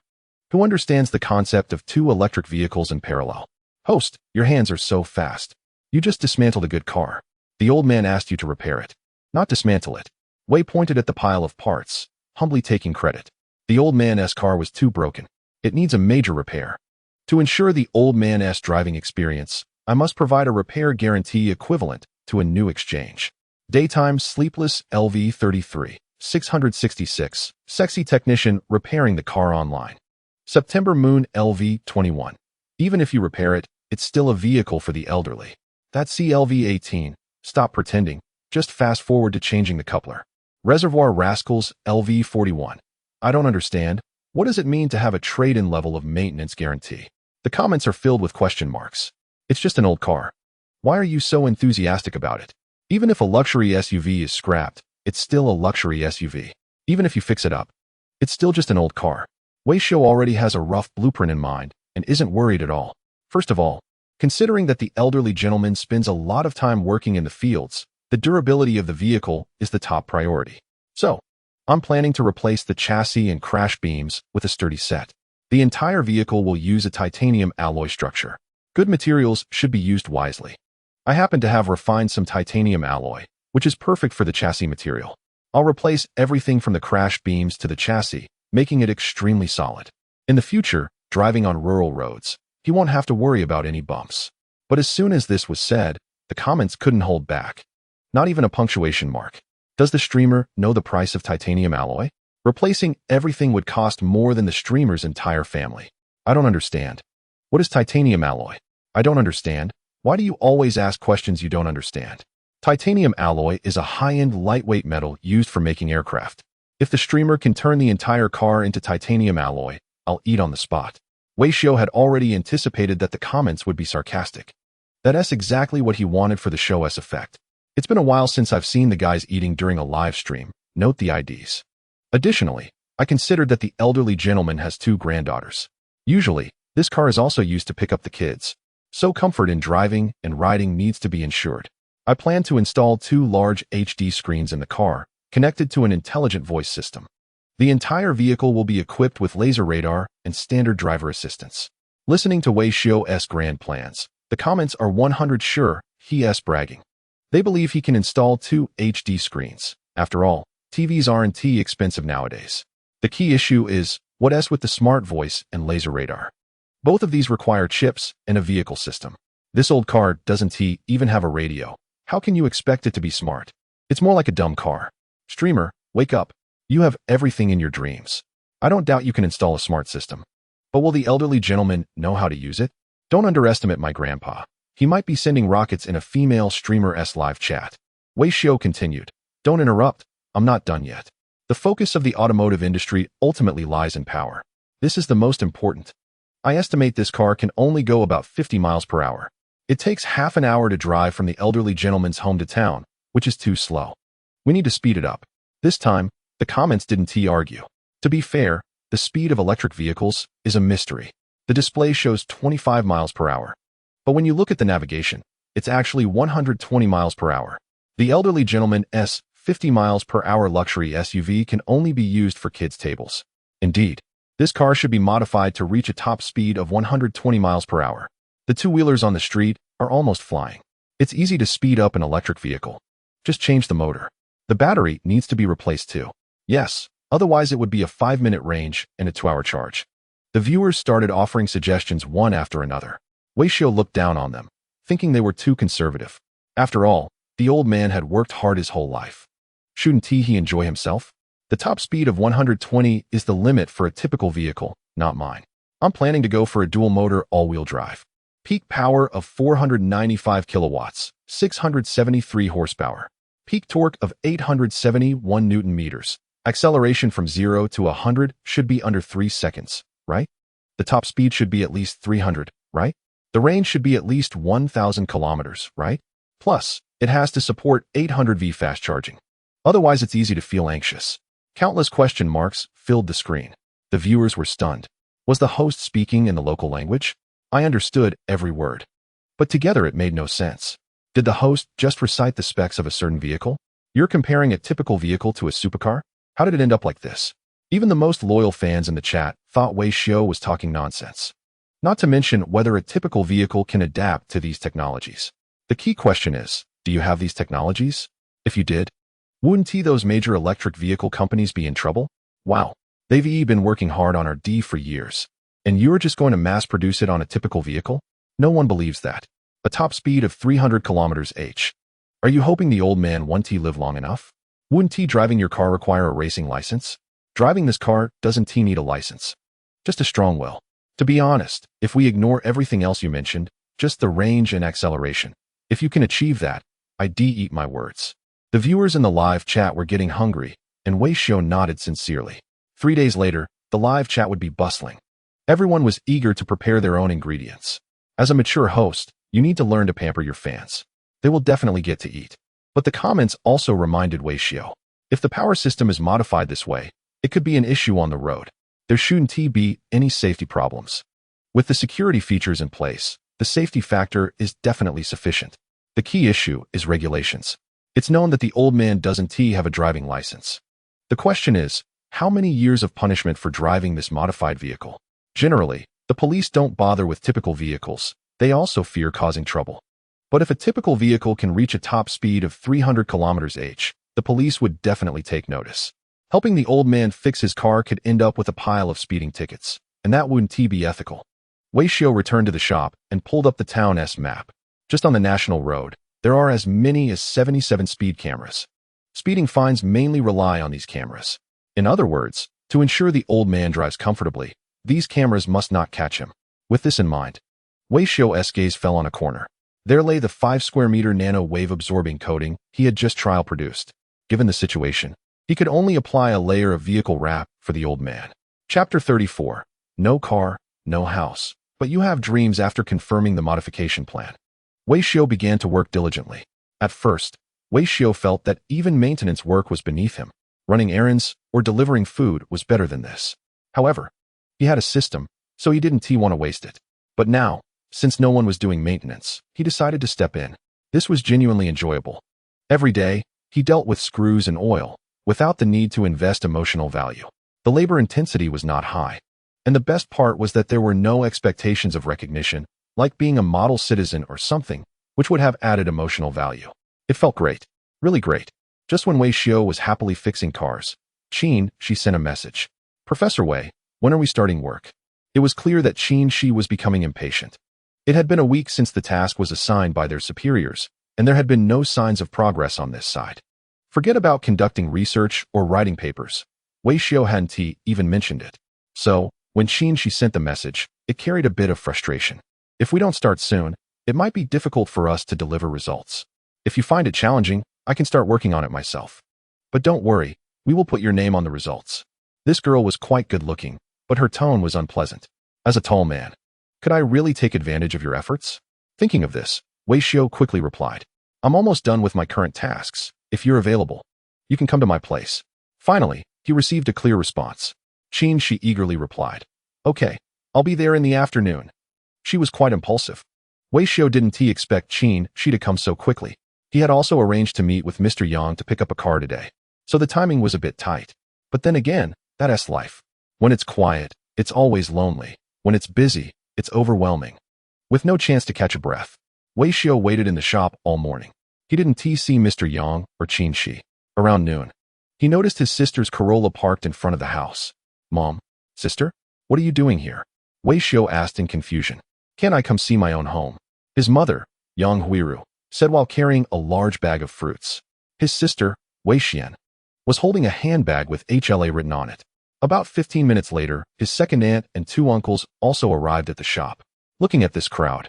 Who understands the concept of 2 electric vehicles in parallel? Host, your hands are so fast. You just dismantled a good car. The old man asked you to repair it, not dismantle it. Wei pointed at the pile of parts, humbly taking credit. The old man's car was too broken. It needs a major repair. To ensure the old man's driving experience, I must provide a repair guarantee equivalent to a new exchange. Daytime sleepless LV 33, 666, sexy technician repairing the car online. September moon LV 21. Even if you repair it, it's still a vehicle for the elderly. That's CLV 18. Stop pretending. Just fast forward to changing the coupler. Reservoir Rascals LV 41. I don't understand. What does it mean to have a trade-in level of maintenance guarantee? The comments are filled with question marks. It's just an old car. Why are you so enthusiastic about it? Even if a luxury SUV is scrapped, it's still a luxury SUV. Even if you fix it up, it's still just an old car. Weishio already has a rough blueprint in mind and isn't worried at all. First of all, considering that the elderly gentleman spends a lot of time working in the fields, the durability of the vehicle is the top priority. So, I'm planning to replace the chassis and crash beams with a sturdy set. The entire vehicle will use a titanium alloy structure. Good materials should be used wisely. I happen to have refined some titanium alloy, which is perfect for the chassis material. I'll replace everything from the crash beams to the chassis, making it extremely solid. In the future, driving on rural roads, he won't have to worry about any bumps. But as soon as this was said, The comments couldn't hold back. Not even a punctuation mark. Does the streamer know the price of titanium alloy? Replacing everything would cost more than the streamer's entire family. I don't understand. What is titanium alloy? I don't understand. Why do you always ask questions you don't understand? Titanium alloy is a high-end lightweight metal used for making aircraft. If the streamer can turn the entire car into titanium alloy, I'll eat on the spot. Wei Xiu had already anticipated that the comments would be sarcastic. That's exactly what he wanted for the show's effect. It's been a while since I've seen the guys eating during a live stream. Note the IDs. Additionally, I considered that the elderly gentleman has 2 granddaughters. Usually, this car is also used to pick up the kids. So comfort in driving and riding needs to be ensured. I plan to install 2 large HD screens in the car, connected to an intelligent voice system. The entire vehicle will be equipped with laser radar and standard driver assistance. Listening to Wei Xiu's grand plans, the comments are 100% sure he's bragging. They believe he can install 2 HD screens. After all, TVs aren't expensive nowadays. The key issue is, what's with the smart voice and laser radar? Both of these require chips and a vehicle system. This old car doesn't even have a radio. How can you expect it to be smart? It's more like a dumb car. Streamer, wake up. You have everything in your dreams. I don't doubt you can install a smart system. But will the elderly gentleman know how to use it? Don't underestimate my grandpa. He might be sending rockets in a female streamer's live chat. Wei Xiu continued. Don't interrupt. I'm not done yet. The focus of the automotive industry ultimately lies in power. This is the most important. I estimate this car can only go about 50 miles per hour. It takes half an hour to drive from the elderly gentleman's home to town, which is too slow. We need to speed it up. This time, the comments didn't argue. To be fair, the speed of electric vehicles is a mystery. The display shows 25 miles per hour. But when you look at the navigation, it's actually 120 miles per hour. The elderly gentleman's 50 miles per hour luxury SUV can only be used for kids' tables. Indeed, this car should be modified to reach a top speed of 120 miles per hour. The 2-wheelers on the street are almost flying. It's easy to speed up an electric vehicle. Just change the motor. The battery needs to be replaced too. Yes, otherwise it would be a 5-minute range and a 2-hour charge. The viewers started offering suggestions one after another. Wei Xiu looked down on them, thinking they were too conservative. After all, the old man had worked hard his whole life. Shouldn't he enjoy himself? The top speed of 120 is the limit for a typical vehicle, not mine. I'm planning to go for a dual-motor all-wheel drive. Peak power of 495 kilowatts, 673 horsepower. Peak torque of 871 Newton meters. Acceleration from 0 to 100 should be under 3 seconds, right? The top speed should be at least 300, right? The range should be at least 1,000 kilometers, right? Plus, it has to support 800V fast charging. Otherwise, it's easy to feel anxious. Countless question marks filled the screen. The viewers were stunned. Was the host speaking in the local language? I understood every word. But together it made no sense. Did the host just recite the specs of a certain vehicle? You're comparing a typical vehicle to a supercar? How did it end up like this? Even the most loyal fans in the chat thought Wei Xiu was talking nonsense. Not to mention whether a typical vehicle can adapt to these technologies. The key question is, do you have these technologies? If you did, wouldn't those major electric vehicle companies be in trouble? Wow, they've been working hard on our D for years. And you're just going to mass produce it on a typical vehicle? No one believes that. A top speed of 300 kilometers h. Are you hoping the old man won't live long enough? Wouldn't driving your car require a racing license? Driving this car doesn't need a license. Just a strong will. To be honest, if we ignore everything else you mentioned, just the range and acceleration, if you can achieve that, I'd eat my words. The viewers in the live chat were getting hungry, and Wei Xiu nodded sincerely. 3 days later, the live chat would be bustling. Everyone was eager to prepare their own ingredients. As a mature host, you need to learn to pamper your fans. They will definitely get to eat. But the comments also reminded Wei Xiu, if the power system is modified this way, it could be an issue on the road. There shouldn't be any safety problems. With the security features in place, the safety factor is definitely sufficient. The key issue is regulations. It's known that the old man doesn't have a driving license. The question is, how many years of punishment for driving this modified vehicle? Generally, the police don't bother with typical vehicles. They also fear causing trouble. But if a typical vehicle can reach a top speed of 300 kilometers h, the police would definitely take notice. Helping the old man fix his car could end up with a pile of speeding tickets, and that wouldn't be ethical. Wei Xiu returned to the shop and pulled up the town's map. Just on the national road, There are as many as 77 speed cameras. Speeding fines mainly rely on these cameras. In other words, to ensure the old man drives comfortably, these cameras must not catch him. With this in mind, Wei Xiu's gaze fell on a corner. There lay the 5-square-meter nano-wave-absorbing coating he had just trial-produced. Given the situation, he could only apply a layer of vehicle wrap for the old man. Chapter 34. No car, no house. But you have dreams. After confirming the modification plan, Wei Xiu began to work diligently. At first, Wei Xiu felt that even maintenance work was beneath him. Running errands or delivering food was better than this. However, he had a system, so he didn't want to waste it. But now, since no one was doing maintenance, he decided to step in. This was genuinely enjoyable. Every day, he dealt with screws and oil, without the need to invest emotional value. The labor intensity was not high. And the best part was that there were no expectations of recognition, like being a model citizen or something, which would have added emotional value. It felt great. Really great. Just when Wei Xiu was happily fixing cars, she sent a message. Professor Wei, when are we starting work? It was clear that Shi was becoming impatient. It had been a week since the task was assigned by their superiors, and there had been no signs of progress on this side. Forget about conducting research or writing papers. Wei Xiu hadn't even mentioned it. So, when she sent the message, it carried a bit of frustration. If we don't start soon, it might be difficult for us to deliver results. If you find it challenging, I can start working on it myself. But don't worry, we will put your name on the results. This girl was quite good looking, but her tone was unpleasant. As a tall man, could I really take advantage of your efforts? Thinking of this, Wei Xiu quickly replied, I'm almost done with my current tasks. If you're available, you can come to my place. Finally, he received a clear response. She eagerly replied, okay, I'll be there in the afternoon. She was quite impulsive. Wei Xiu didn't expect she to come so quickly. He had also arranged to meet with Mr. Yang to pick up a car today, so the timing was a bit tight. But then again, that's life. When it's quiet, it's always lonely. When it's busy, it's overwhelming. With no chance to catch a breath, Wei Xiu waited in the shop all morning. He didn't see Mr. Yang or Shi. Around noon, he noticed his sister's Corolla parked in front of the house. Mom, sister, what are you doing here? Wei Xiu asked in confusion. Can't I come see my own home? His mother, Yang Huiru, said while carrying a large bag of fruits. His sister, Wei Xian, was holding a handbag with HLA written on it. About 15 minutes later, his second aunt and 2 uncles also arrived at the shop. Looking at this crowd,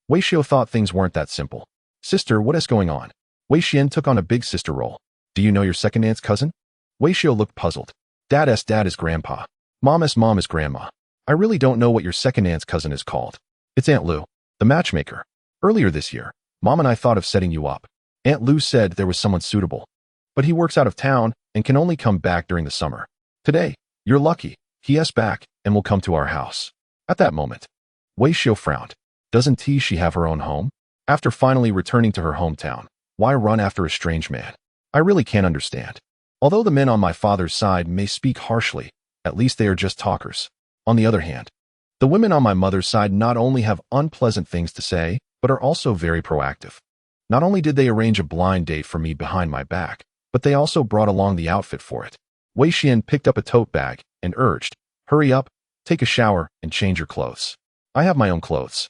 Wei Xiu thought things weren't that simple. Sister, what is going on? Wei Xian took on a big sister role. Do you know your second aunt's cousin? Wei Xiu looked puzzled. Dad's dad is grandpa. Mama's mom is grandma. I really don't know what your second aunt's cousin is called. It's Aunt Lu, the matchmaker. Earlier this year, Mom and I thought of setting you up. Aunt Lu said there was someone suitable, but he works out of town and can only come back during the summer. Today, you're lucky. He's back and will come to our house. At that moment, Wei Xiu frowned. Doesn't she have her own home? After finally returning to her hometown, why run after a strange man? I really can't understand. Although the men on my father's side may speak harshly, at least they are just talkers. On the other hand, the women on my mother's side not only have unpleasant things to say, but are also very proactive. Not only did they arrange a blind date for me behind my back, but they also brought along the outfit for it. Wei Xian picked up a tote bag and urged, hurry up, take a shower, and change your clothes. I have my own clothes.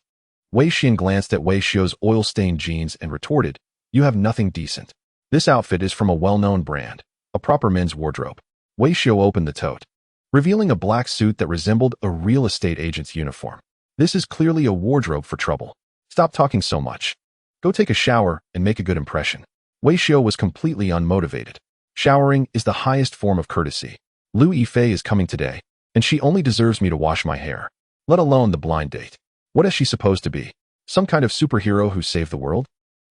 Wei Xian glanced at Wei Xiu's oil-stained jeans and retorted, you have nothing decent. This outfit is from a well-known brand, a proper men's wardrobe. Wei Xiu opened the tote, revealing a black suit that resembled a real estate agent's uniform. This is clearly a wardrobe for trouble. Stop talking so much. Go take a shower and make a good impression. Wei Xiu was completely unmotivated. Showering is the highest form of courtesy. Lu Yifei is coming today, and she only deserves me to wash my hair. Let alone the blind date. What is she supposed to be? Some kind of superhero who saved the world?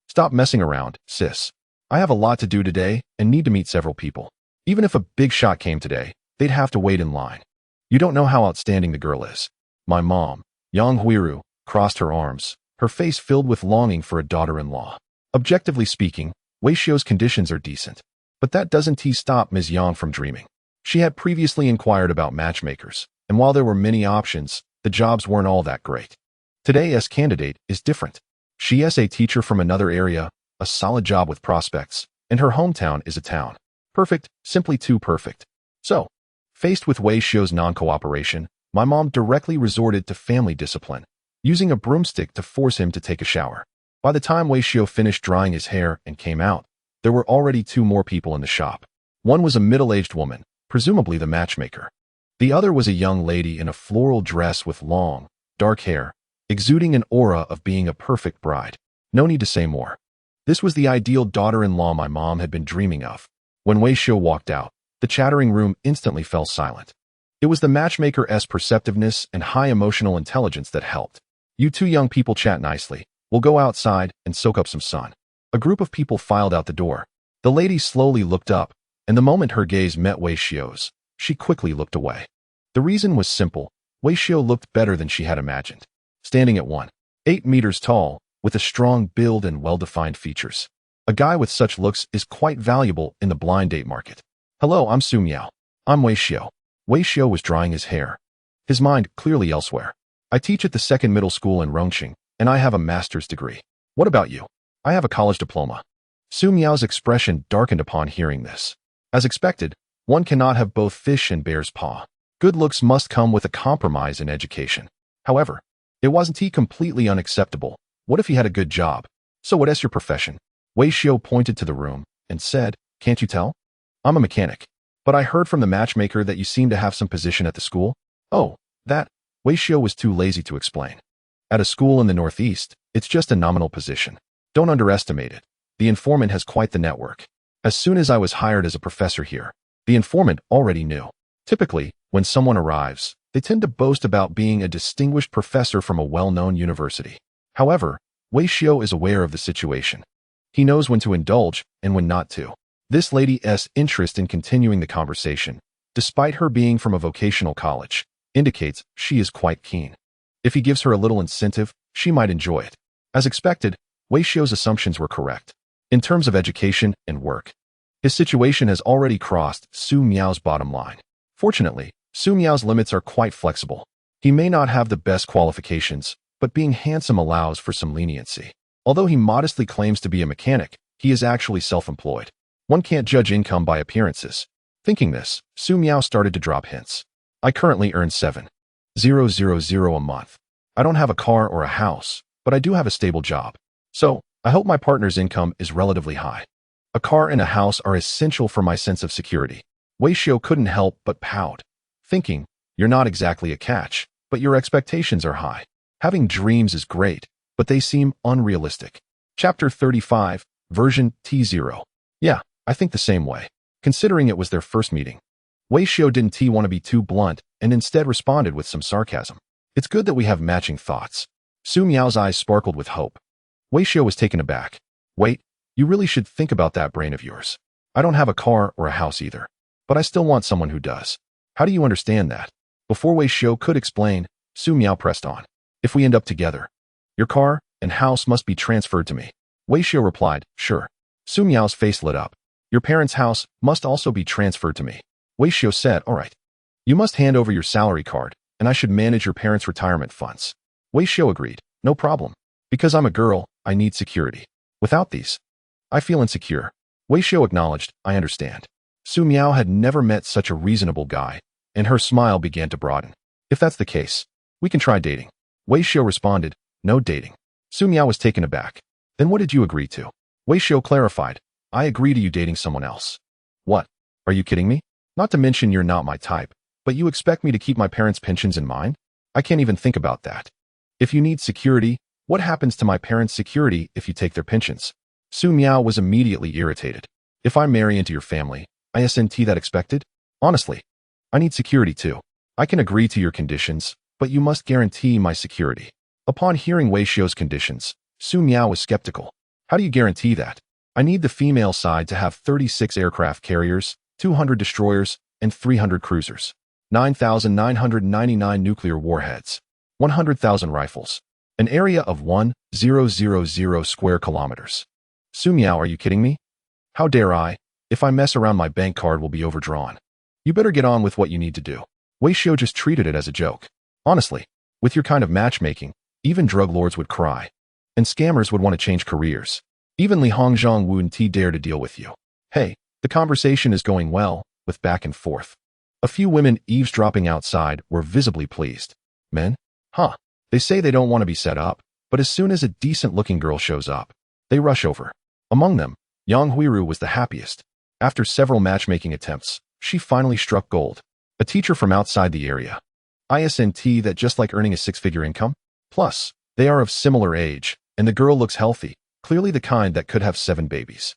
Stop messing around, sis. I have a lot to do today and need to meet several people. Even if a big shot came today, they'd have to wait in line. You don't know how outstanding the girl is. My mom, Yang Huiru, crossed her arms, her face filled with longing for a daughter-in-law. Objectively speaking, Wei Xiu's conditions are decent. But that doesn't stop Ms. Yang from dreaming. She had previously inquired about matchmakers, and while there were many options, the jobs weren't all that great. Today's candidate is different. She is a teacher from another area, a solid job with prospects, and her hometown is a town. Perfect, simply too perfect. So, faced with Wei Xiu's non-cooperation, my mom directly resorted to family discipline, using a broomstick to force him to take a shower. By the time Wei Xiu finished drying his hair and came out, there were already two more people in the shop. One was a middle-aged woman, presumably the matchmaker. The other was a young lady in a floral dress with long, dark hair, exuding an aura of being a perfect bride. No need to say more. This was the ideal daughter-in-law my mom had been dreaming of. When Wei Xiu walked out, the chattering room instantly fell silent. It was the matchmaker's perceptiveness and high emotional intelligence that helped. You two young people chat nicely. We'll go outside and soak up some sun. A group of people filed out the door. The lady slowly looked up, and the moment her gaze met Wei Xiu's, she quickly looked away. The reason was simple. Wei Xiu looked better than she had imagined. Standing at 1.8 meters tall, with a strong build and well-defined features. A guy with such looks is quite valuable in the blind date market. Hello, I'm Su Miao. I'm Wei Xiu. Wei Xiu was drying his hair, his mind clearly elsewhere. I teach at the second middle school in Rongqing, and I have a master's degree. What about you? I have a college diploma. Su Miao's expression darkened upon hearing this. As expected, one cannot have both fish and bear's paw. Good looks must come with a compromise in education. However, it wasn't completely unacceptable. What if he had a good job? So what is your profession? Wei Xiu pointed to the room and said, can't you tell? I'm a mechanic. But I heard from the matchmaker that you seem to have some position at the school. Oh, that. Wei Xiu was too lazy to explain. At a school in the Northeast, it's just a nominal position. Don't underestimate it. The informant has quite the network. As soon as I was hired as a professor here, the informant already knew. Typically, when someone arrives, they tend to boast about being a distinguished professor from a well-known university. However, Wei Xiu is aware of the situation. He knows when to indulge and when not to. This lady's interest in continuing the conversation, despite her being from a vocational college, indicates she is quite keen. If he gives her a little incentive, she might enjoy it. As expected, Wei Xiu's assumptions were correct. In terms of education and work, his situation has already crossed Su Miao's bottom line. Fortunately, Su Miao's limits are quite flexible. He may not have the best qualifications, but being handsome allows for some leniency. Although he modestly claims to be a mechanic, he is actually self-employed. One can't judge income by appearances. Thinking this, Su Miao started to drop hints. I currently earn 7,000 a month. I don't have a car or a house, but I do have a stable job. So, I hope my partner's income is relatively high. A car and a house are essential for my sense of security. Wei Xiu couldn't help but pout, thinking, you're not exactly a catch, but your expectations are high. Having dreams is great, but they seem unrealistic. Chapter 35, version T0. Yeah, I think the same way. Considering it was their first meeting, Wei Xiu didn't want to be too blunt and instead responded with some sarcasm. It's good that we have matching thoughts. Su Miao's eyes sparkled with hope. Wei Xiu was taken aback. Wait, you really should think about that brain of yours. I don't have a car or a house either, but I still want someone who does. How do you understand that? Before Wei Xiu could explain, Su Miao pressed on. If we end up together, your car and house must be transferred to me. Wei Xiu replied, sure. Su Miao's face lit up. Your parents' house must also be transferred to me. Wei Xiu said, all right. You must hand over your salary card, and I should manage your parents' retirement funds. Wei Xiu agreed, no problem. Because I'm a girl, I need security. Without these, I feel insecure. Wei Xiu acknowledged, I understand. Su Miao had never met such a reasonable guy, and her smile began to broaden. If that's the case, we can try dating. Wei Xiu responded, no dating. Su Miao was taken aback. Then what did you agree to? Wei Xiu clarified, I agree to you dating someone else. What? Are you kidding me? Not to mention you're not my type, but you expect me to keep my parents' pensions in mind? I can't even think about that. If you need security, what happens to my parents' security if you take their pensions? Su Miao was immediately irritated. If I marry into your family, isn't that expected? Honestly, I need security too. I can agree to your conditions, but you must guarantee my security. Upon hearing Wei Xiu's conditions, Su Miao was skeptical. How do you guarantee that? I need the female side to have 36 aircraft carriers, 200 destroyers, and 300 cruisers, 9,999 nuclear warheads, 100,000 rifles, an area of 1,000 square kilometers. Su Miao, are you kidding me? How dare I? If I mess around, my bank card will be overdrawn. You better get on with what you need to do. Wei Xiu just treated it as a joke. Honestly, with your kind of matchmaking, even drug lords would cry. And scammers would want to change careers. Even Li Hongzhong wouldn't dare to deal with you. Hey, the conversation is going well, with back and forth. A few women eavesdropping outside were visibly pleased. Men? Huh. They say they don't want to be set up, but But as soon as a decent-looking girl shows up, they rush over. Among them, Yang Huiru was the happiest. After several matchmaking attempts, she finally struck gold. A teacher from outside the area. ISNT that just like earning a six-figure income? Plus, they are of similar age, and the girl looks healthy, clearly the kind that could have 7 babies.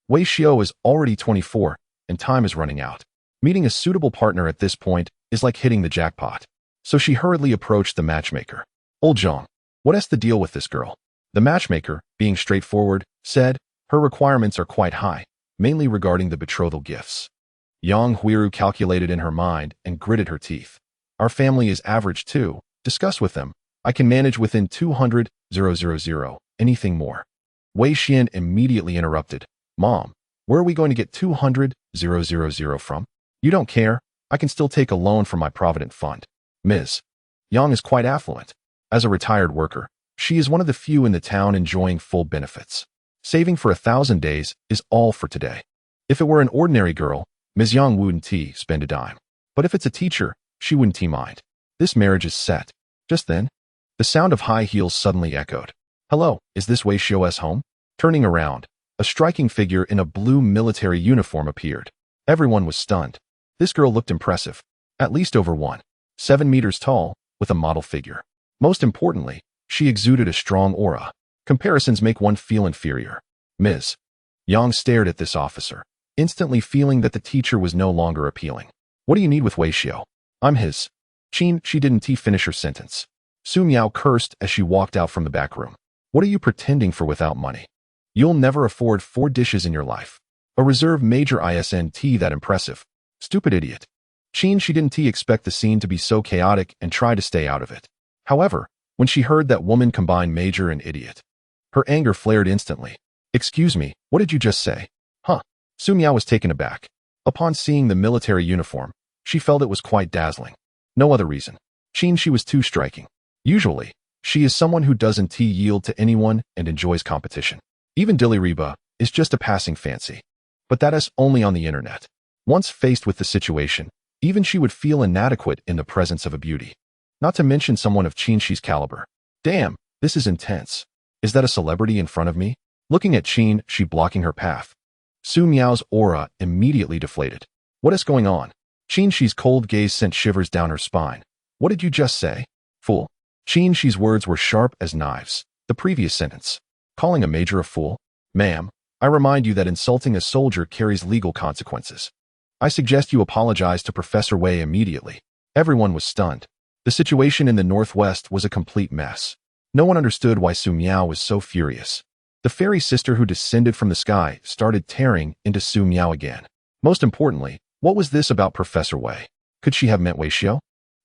Wei Xiao is already 24, and time is running out. Meeting a suitable partner at this point is like hitting the jackpot. So she hurriedly approached the matchmaker. Old Zhang, what's the deal with this girl? The matchmaker, being straightforward, said, her requirements are quite high, mainly regarding the betrothal gifts. Yang Huiru calculated in her mind and gritted her teeth. Our family is average too. Discuss with them. I can manage within 200,000, anything more. Wei Xian immediately interrupted. Mom, where are we going to get 200,000 from? You don't care. I can still take a loan from my provident fund. Ms. Yang is quite affluent. As a retired worker, she is one of the few in the town enjoying full benefits. Saving for 1,000 days is all for today. If it were an ordinary girl, Ms. Yang wouldn't spend a dime. But if it's a teacher, she wouldn't mind. This marriage is set. Just then, the sound of high heels suddenly echoed. Hello, is this Wei Xiao's home? Turning around, a striking figure in a blue military uniform appeared. Everyone was stunned. This girl looked impressive. At least over 7 meters tall, with a model figure. Most importantly, she exuded a strong aura. Comparisons make one feel inferior. Ms. Yang stared at this officer, instantly feeling that the teacher was no longer appealing. What do you need with Wei Xiao? I'm his. She didn't finish her sentence. Su Miao cursed as she walked out from the back room. What are you pretending for without money? You'll never afford 4 dishes in your life. A reserve major ISNT that impressive. Stupid idiot. She didn't expect the scene to be so chaotic and tried to stay out of it. However, when she heard that woman combine major and idiot, her anger flared instantly. Excuse me, what did you just say? Huh. Su Miao was taken aback. Upon seeing the military uniform, she felt it was quite dazzling. No other reason. She was too striking. Usually, she is someone who doesn't yield to anyone and enjoys competition. Even Dilly-Reba is just a passing fancy. But that is only on the internet. Once faced with the situation, even she would feel inadequate in the presence of a beauty. Not to mention someone of Qinshi's caliber. Damn, this is intense. Is that a celebrity in front of me? Looking at she blocking her path. Su Miao's aura immediately deflated. What is going on? Qinshi's cold gaze sent shivers down her spine. What did you just say? Fool. Qinshi's words were sharp as knives. The previous sentence. Calling a major a fool? Ma'am, I remind you that insulting a soldier carries legal consequences. I suggest you apologize to Professor Wei immediately. Everyone was stunned. The situation in the Northwest was a complete mess. No one understood why Su Miao was so furious. The fairy sister who descended from the sky started tearing into Su Miao again. Most importantly, what was this about Professor Wei? Could she have meant Wei Xiao?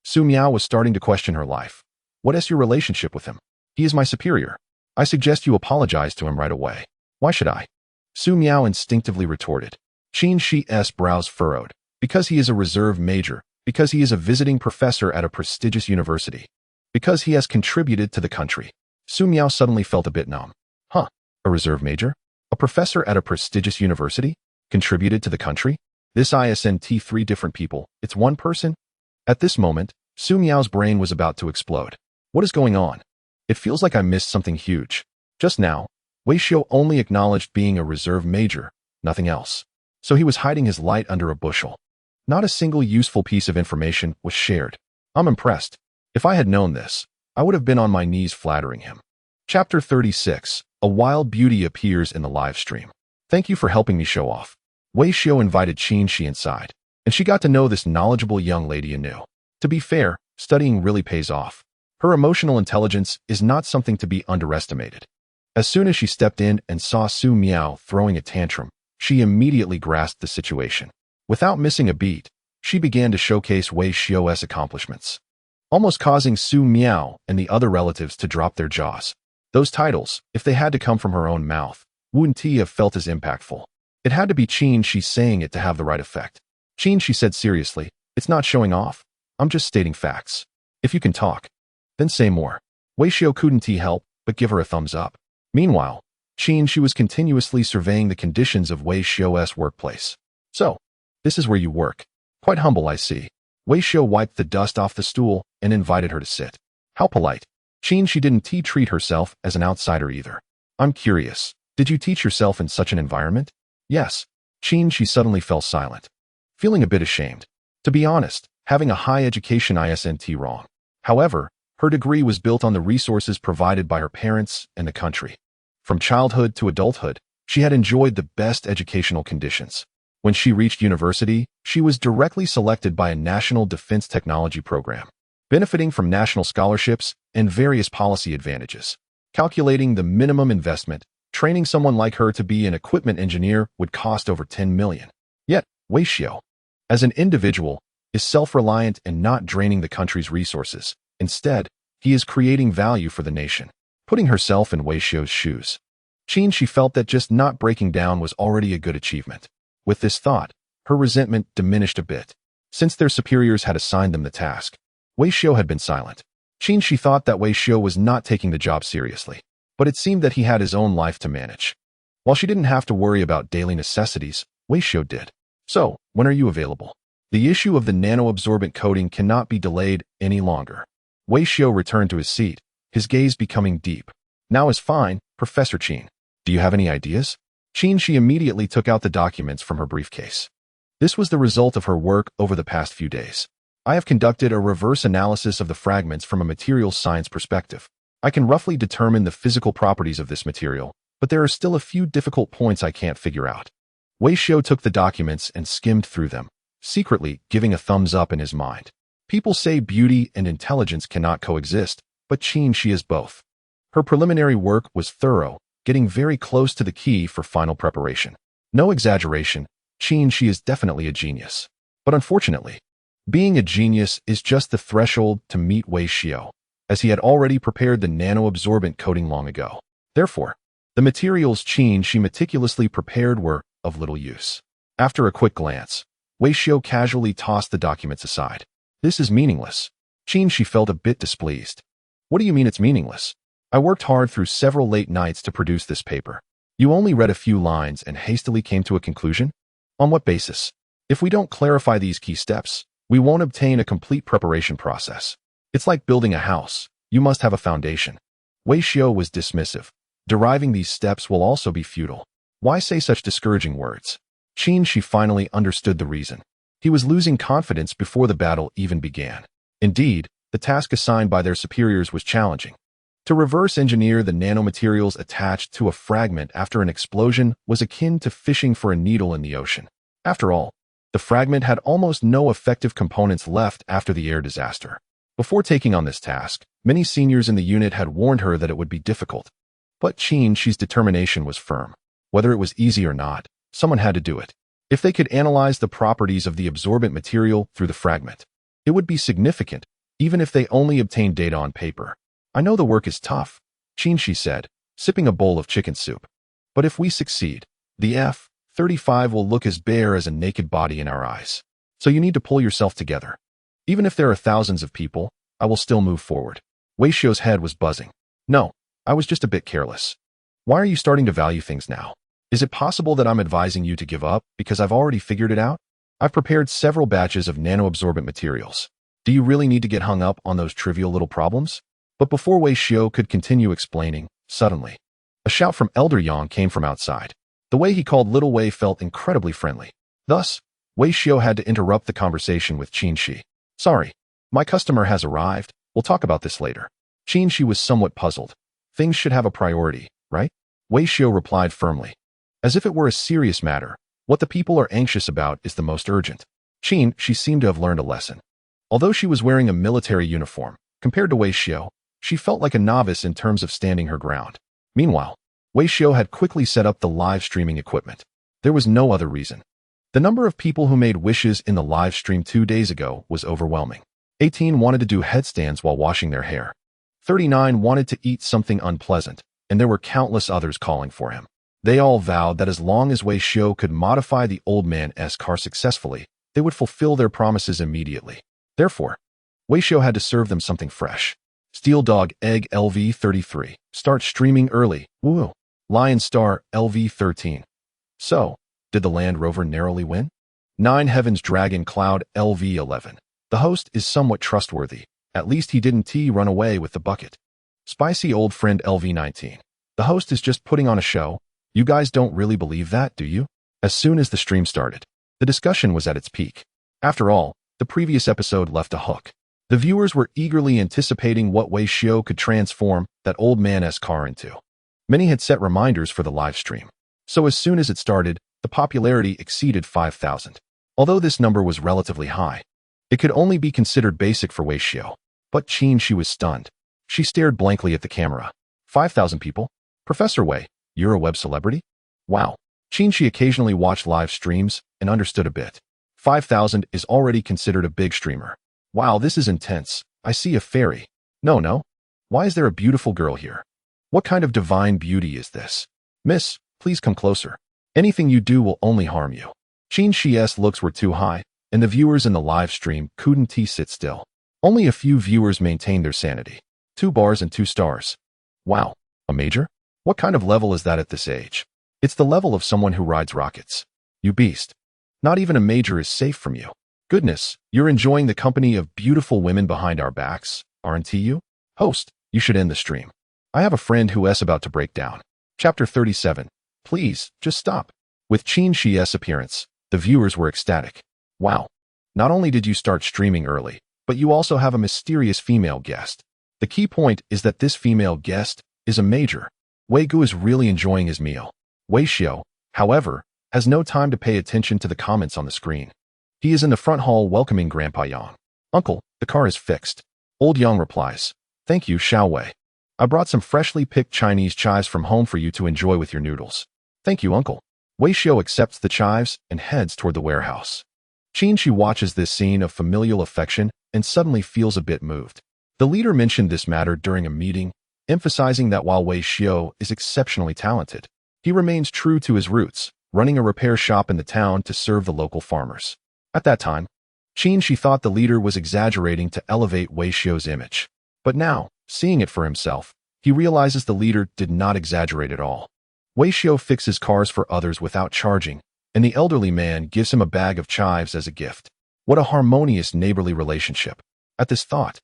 Su Miao was starting to question her life. What is your relationship with him? He is my superior. I suggest you apologize to him right away. Why should I? Su Miao instinctively retorted. Qinshi's brows furrowed. Because he is a reserve major. Because he is a visiting professor at a prestigious university. Because he has contributed to the country. Su Miao suddenly felt a bit numb. Huh? A reserve major? A professor at a prestigious university? Contributed to the country? This ISNT 3 different people. It's one person? At this moment, Su Miao's brain was about to explode. What is going on? It feels like I missed something huge. Just now, Wei Xiao only acknowledged being a reserve major, nothing else. So he was hiding his light under a bushel. Not a single useful piece of information was shared. I'm impressed. If I had known this, I would have been on my knees flattering him. Chapter 36. A wild beauty appears in the live stream. Thank you for helping me show off. Wei Xiao invited Qinshi inside, and she got to know this knowledgeable young lady anew. To be fair, studying really pays off. Her emotional intelligence is not something to be underestimated. As soon as she stepped in and saw Su Miao throwing a tantrum, she immediately grasped the situation. Without missing a beat, she began to showcase Wei Xiao's accomplishments, almost causing Su Miao and the other relatives to drop their jaws. Those titles, if they had to come from her own mouth, wouldn't have felt as impactful. It had to be Qinshi saying it to have the right effect. Qinshi said seriously, it's not showing off. I'm just stating facts. If you can talk, then say more. Wei Xiao couldn't help but give her a thumbs up. Meanwhile, Qinshi was continuously surveying the conditions of Wei Xiao's workplace. So, this is where you work. Quite humble, I see. Wei Xiao wiped the dust off the stool and invited her to sit. How polite. She didn't treat herself as an outsider either. I'm curious, did you teach yourself in such an environment? Yes. She suddenly fell silent, feeling a bit ashamed. To be honest, having a high education isn't wrong. However, her degree was built on the resources provided by her parents and the country. From childhood to adulthood, she had enjoyed the best educational conditions. When she reached university, she was directly selected by a national defense technology program, benefiting from national scholarships and various policy advantages. Calculating the minimum investment, training someone like her to be an equipment engineer would cost over 10 million. Yet, Wei Xiao, as an individual, is self-reliant and not draining the country's resources. Instead, he is creating value for the nation. Putting herself in Wei Xiao's shoes, she felt that just not breaking down was already a good achievement. With this thought, her resentment diminished a bit. Since their superiors had assigned them the task, Wei Xiao had been silent. She thought that Wei Xiao was not taking the job seriously, but it seemed that he had his own life to manage. While she didn't have to worry about daily necessities, Wei Xiao did. So, when are you available? The issue of the nano-absorbent coating cannot be delayed any longer. Wei Xiao returned to his seat, his gaze becoming deep. Now is fine, Professor Qin. Do you have any ideas? She immediately took out the documents from her briefcase. This was the result of her work over the past few days. I have conducted a reverse analysis of the fragments from a materials science perspective. I can roughly determine the physical properties of this material, but there are still a few difficult points I can't figure out. Wei Xiao took the documents and skimmed through them, secretly giving a thumbs up in his mind. People say beauty and intelligence cannot coexist, but she is both. Her preliminary work was thorough, getting very close to the key for final preparation. No exaggeration, she is definitely a genius. But unfortunately, being a genius is just the threshold to meet Wei Xiao, as he had already prepared the nano-absorbent coating long ago. Therefore, the materials she meticulously prepared were of little use. After a quick glance, Wei Xiao casually tossed the documents aside. This is meaningless. She felt a bit displeased. What do you mean it's meaningless? I worked hard through several late nights to produce this paper. You only read a few lines and hastily came to a conclusion? On what basis? If we don't clarify these key steps, we won't obtain a complete preparation process. It's like building a house. You must have a foundation. Wei Xiao was dismissive. Deriving these steps will also be futile. Why say such discouraging words? She finally understood the reason. He was losing confidence before the battle even began. Indeed, the task assigned by their superiors was challenging. To reverse engineer the nanomaterials attached to a fragment after an explosion was akin to fishing for a needle in the ocean. After all, the fragment had almost no effective components left after the air disaster. Before taking on this task, many seniors in the unit had warned her that it would be difficult. But she's determination was firm. Whether it was easy or not, someone had to do it. If they could analyze the properties of the absorbent material through the fragment, it would be significant, even if they only obtained data on paper. I know the work is tough, she said, sipping a bowl of chicken soup. But if we succeed, the F-35 will look as bare as a naked body in our eyes. So you need to pull yourself together. Even if there are thousands of people, I will still move forward. Wei Xiao's head was buzzing. No, I was just a bit careless. Why are you starting to value things now? Is it possible that I'm advising you to give up because I've already figured it out? I've prepared several batches of nano-absorbent materials. Do you really need to get hung up on those trivial little problems? But before Wei Xiao could continue explaining, suddenly, a shout from Elder Yang came from outside. The way he called Little Wei felt incredibly friendly. Thus, Wei Xiao had to interrupt the conversation with Qin Shi. Sorry, my customer has arrived. We'll talk about this later. Qin Shi was somewhat puzzled. Things should have a priority, right? Wei Xiao replied firmly. As if it were a serious matter, what the people are anxious about is the most urgent. Qin Shi seemed to have learned a lesson. Although she was wearing a military uniform, compared to Wei Xiao, she felt like a novice in terms of standing her ground. Meanwhile, Wei Xiao had quickly set up the live streaming equipment. There was no other reason. The number of people who made wishes in the live stream 2 days ago was overwhelming. 18 wanted to do headstands while washing their hair. 39 wanted to eat something unpleasant, and there were countless others calling for him. They all vowed that as long as Wei Xiao could modify the old man's car successfully, they would fulfill their promises immediately. Therefore, Wei Xiao had to serve them something fresh. Steel Dog Egg LV33. Start streaming early. Woo. Lion Star LV13. So, did the Land Rover narrowly win? Nine Heavens Dragon Cloud LV11. The host is somewhat trustworthy. At least he didn't run away with the bucket. Spicy old friend LV19. The host is just putting on a show. You guys don't really believe that, do you? As soon as the stream started, the discussion was at its peak. After all, the previous episode left a hook. The viewers were eagerly anticipating what Wei Xiao could transform that old man's car into. Many had set reminders for the live stream. So as soon as it started, the popularity exceeded 5,000. Although this number was relatively high, it could only be considered basic for Wei Xiao. But Qin Shi was stunned. She stared blankly at the camera. 5,000 people? Professor Wei, you're a web celebrity? Wow. Qin Shi occasionally watched live streams and understood a bit. 5,000 is already considered a big streamer. Wow, this is intense. I see a fairy. No. Why is there a beautiful girl here? What kind of divine beauty is this? Miss, please come closer. Anything you do will only harm you. Qin Shi's looks were too high, and the viewers in the live stream couldn't sit still. Only a few viewers maintained their sanity. 2 bars and 2 stars. Wow, a major? What kind of level is that at this age? It's the level of someone who rides rockets. You beast. Not even a major is safe from you. Goodness, you're enjoying the company of beautiful women behind our backs, aren't you? Host, you should end the stream. I have a friend who is about to break down. Chapter 37. Please, just stop. With Qin Shi's appearance, the viewers were ecstatic. Wow. Not only did you start streaming early, but you also have a mysterious female guest. The key point is that this female guest is a major. Wei Gu is really enjoying his meal. Wei Xiao, however, has no time to pay attention to the comments on the screen. He is in the front hall welcoming Grandpa Yang. Uncle, the car is fixed. Old Yang replies, thank you, Xiao Wei. I brought some freshly picked Chinese chives from home for you to enjoy with your noodles. Thank you, Uncle. Wei Xiao accepts the chives and heads toward the warehouse. Qin Shi watches this scene of familial affection and suddenly feels a bit moved. The leader mentioned this matter during a meeting, emphasizing that while Wei Xiao is exceptionally talented, he remains true to his roots, running a repair shop in the town to serve the local farmers. At that time, Qin Shi thought the leader was exaggerating to elevate Wei Xiao's image. But now, seeing it for himself, he realizes the leader did not exaggerate at all. Wei Xiao fixes cars for others without charging, and the elderly man gives him a bag of chives as a gift. What a harmonious neighborly relationship. At this thought,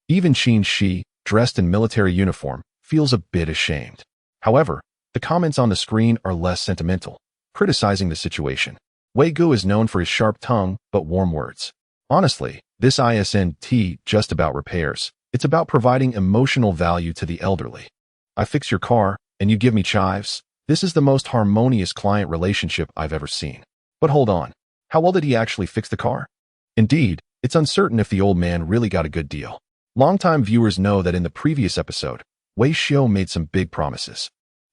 even Qin Shi, dressed in military uniform, feels a bit ashamed. However, the comments on the screen are less sentimental, criticizing the situation. Wei Gu is known for his sharp tongue but warm words. Honestly, this isn't just about repairs. It's about providing emotional value to the elderly. I fix your car, and you give me chives. This is the most harmonious client relationship I've ever seen. But hold on. How well did he actually fix the car? Indeed, it's uncertain if the old man really got a good deal. Longtime viewers know that in the previous episode, Wei Xiao made some big promises.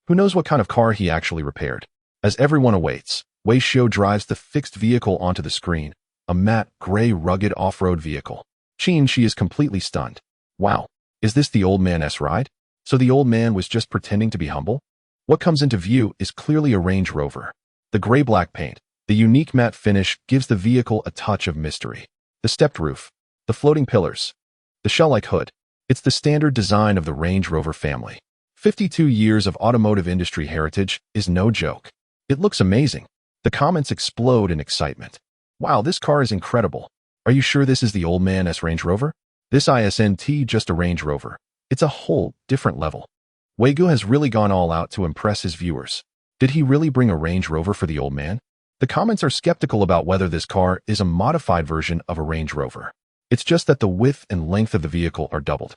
Who knows what kind of car he actually repaired? As everyone awaits, Wei Xiao drives the fixed vehicle onto the screen, a matte, gray, rugged off-road vehicle. Qin Shi is completely stunned. Wow, is this the old man's ride? So the old man was just pretending to be humble? What comes into view is clearly a Range Rover. The gray-black paint, the unique matte finish gives the vehicle a touch of mystery. The stepped roof, the floating pillars, the shell-like hood. It's the standard design of the Range Rover family. 52 years of automotive industry heritage is no joke. It looks amazing. The comments explode in excitement. Wow, this car is incredible. Are you sure this is the old man's Range Rover? This isn't just a Range Rover. It's a whole different level. Wei Gu has really gone all out to impress his viewers. Did he really bring a Range Rover for the old man? The comments are skeptical about whether this car is a modified version of a Range Rover. It's just that the width and length of the vehicle are doubled.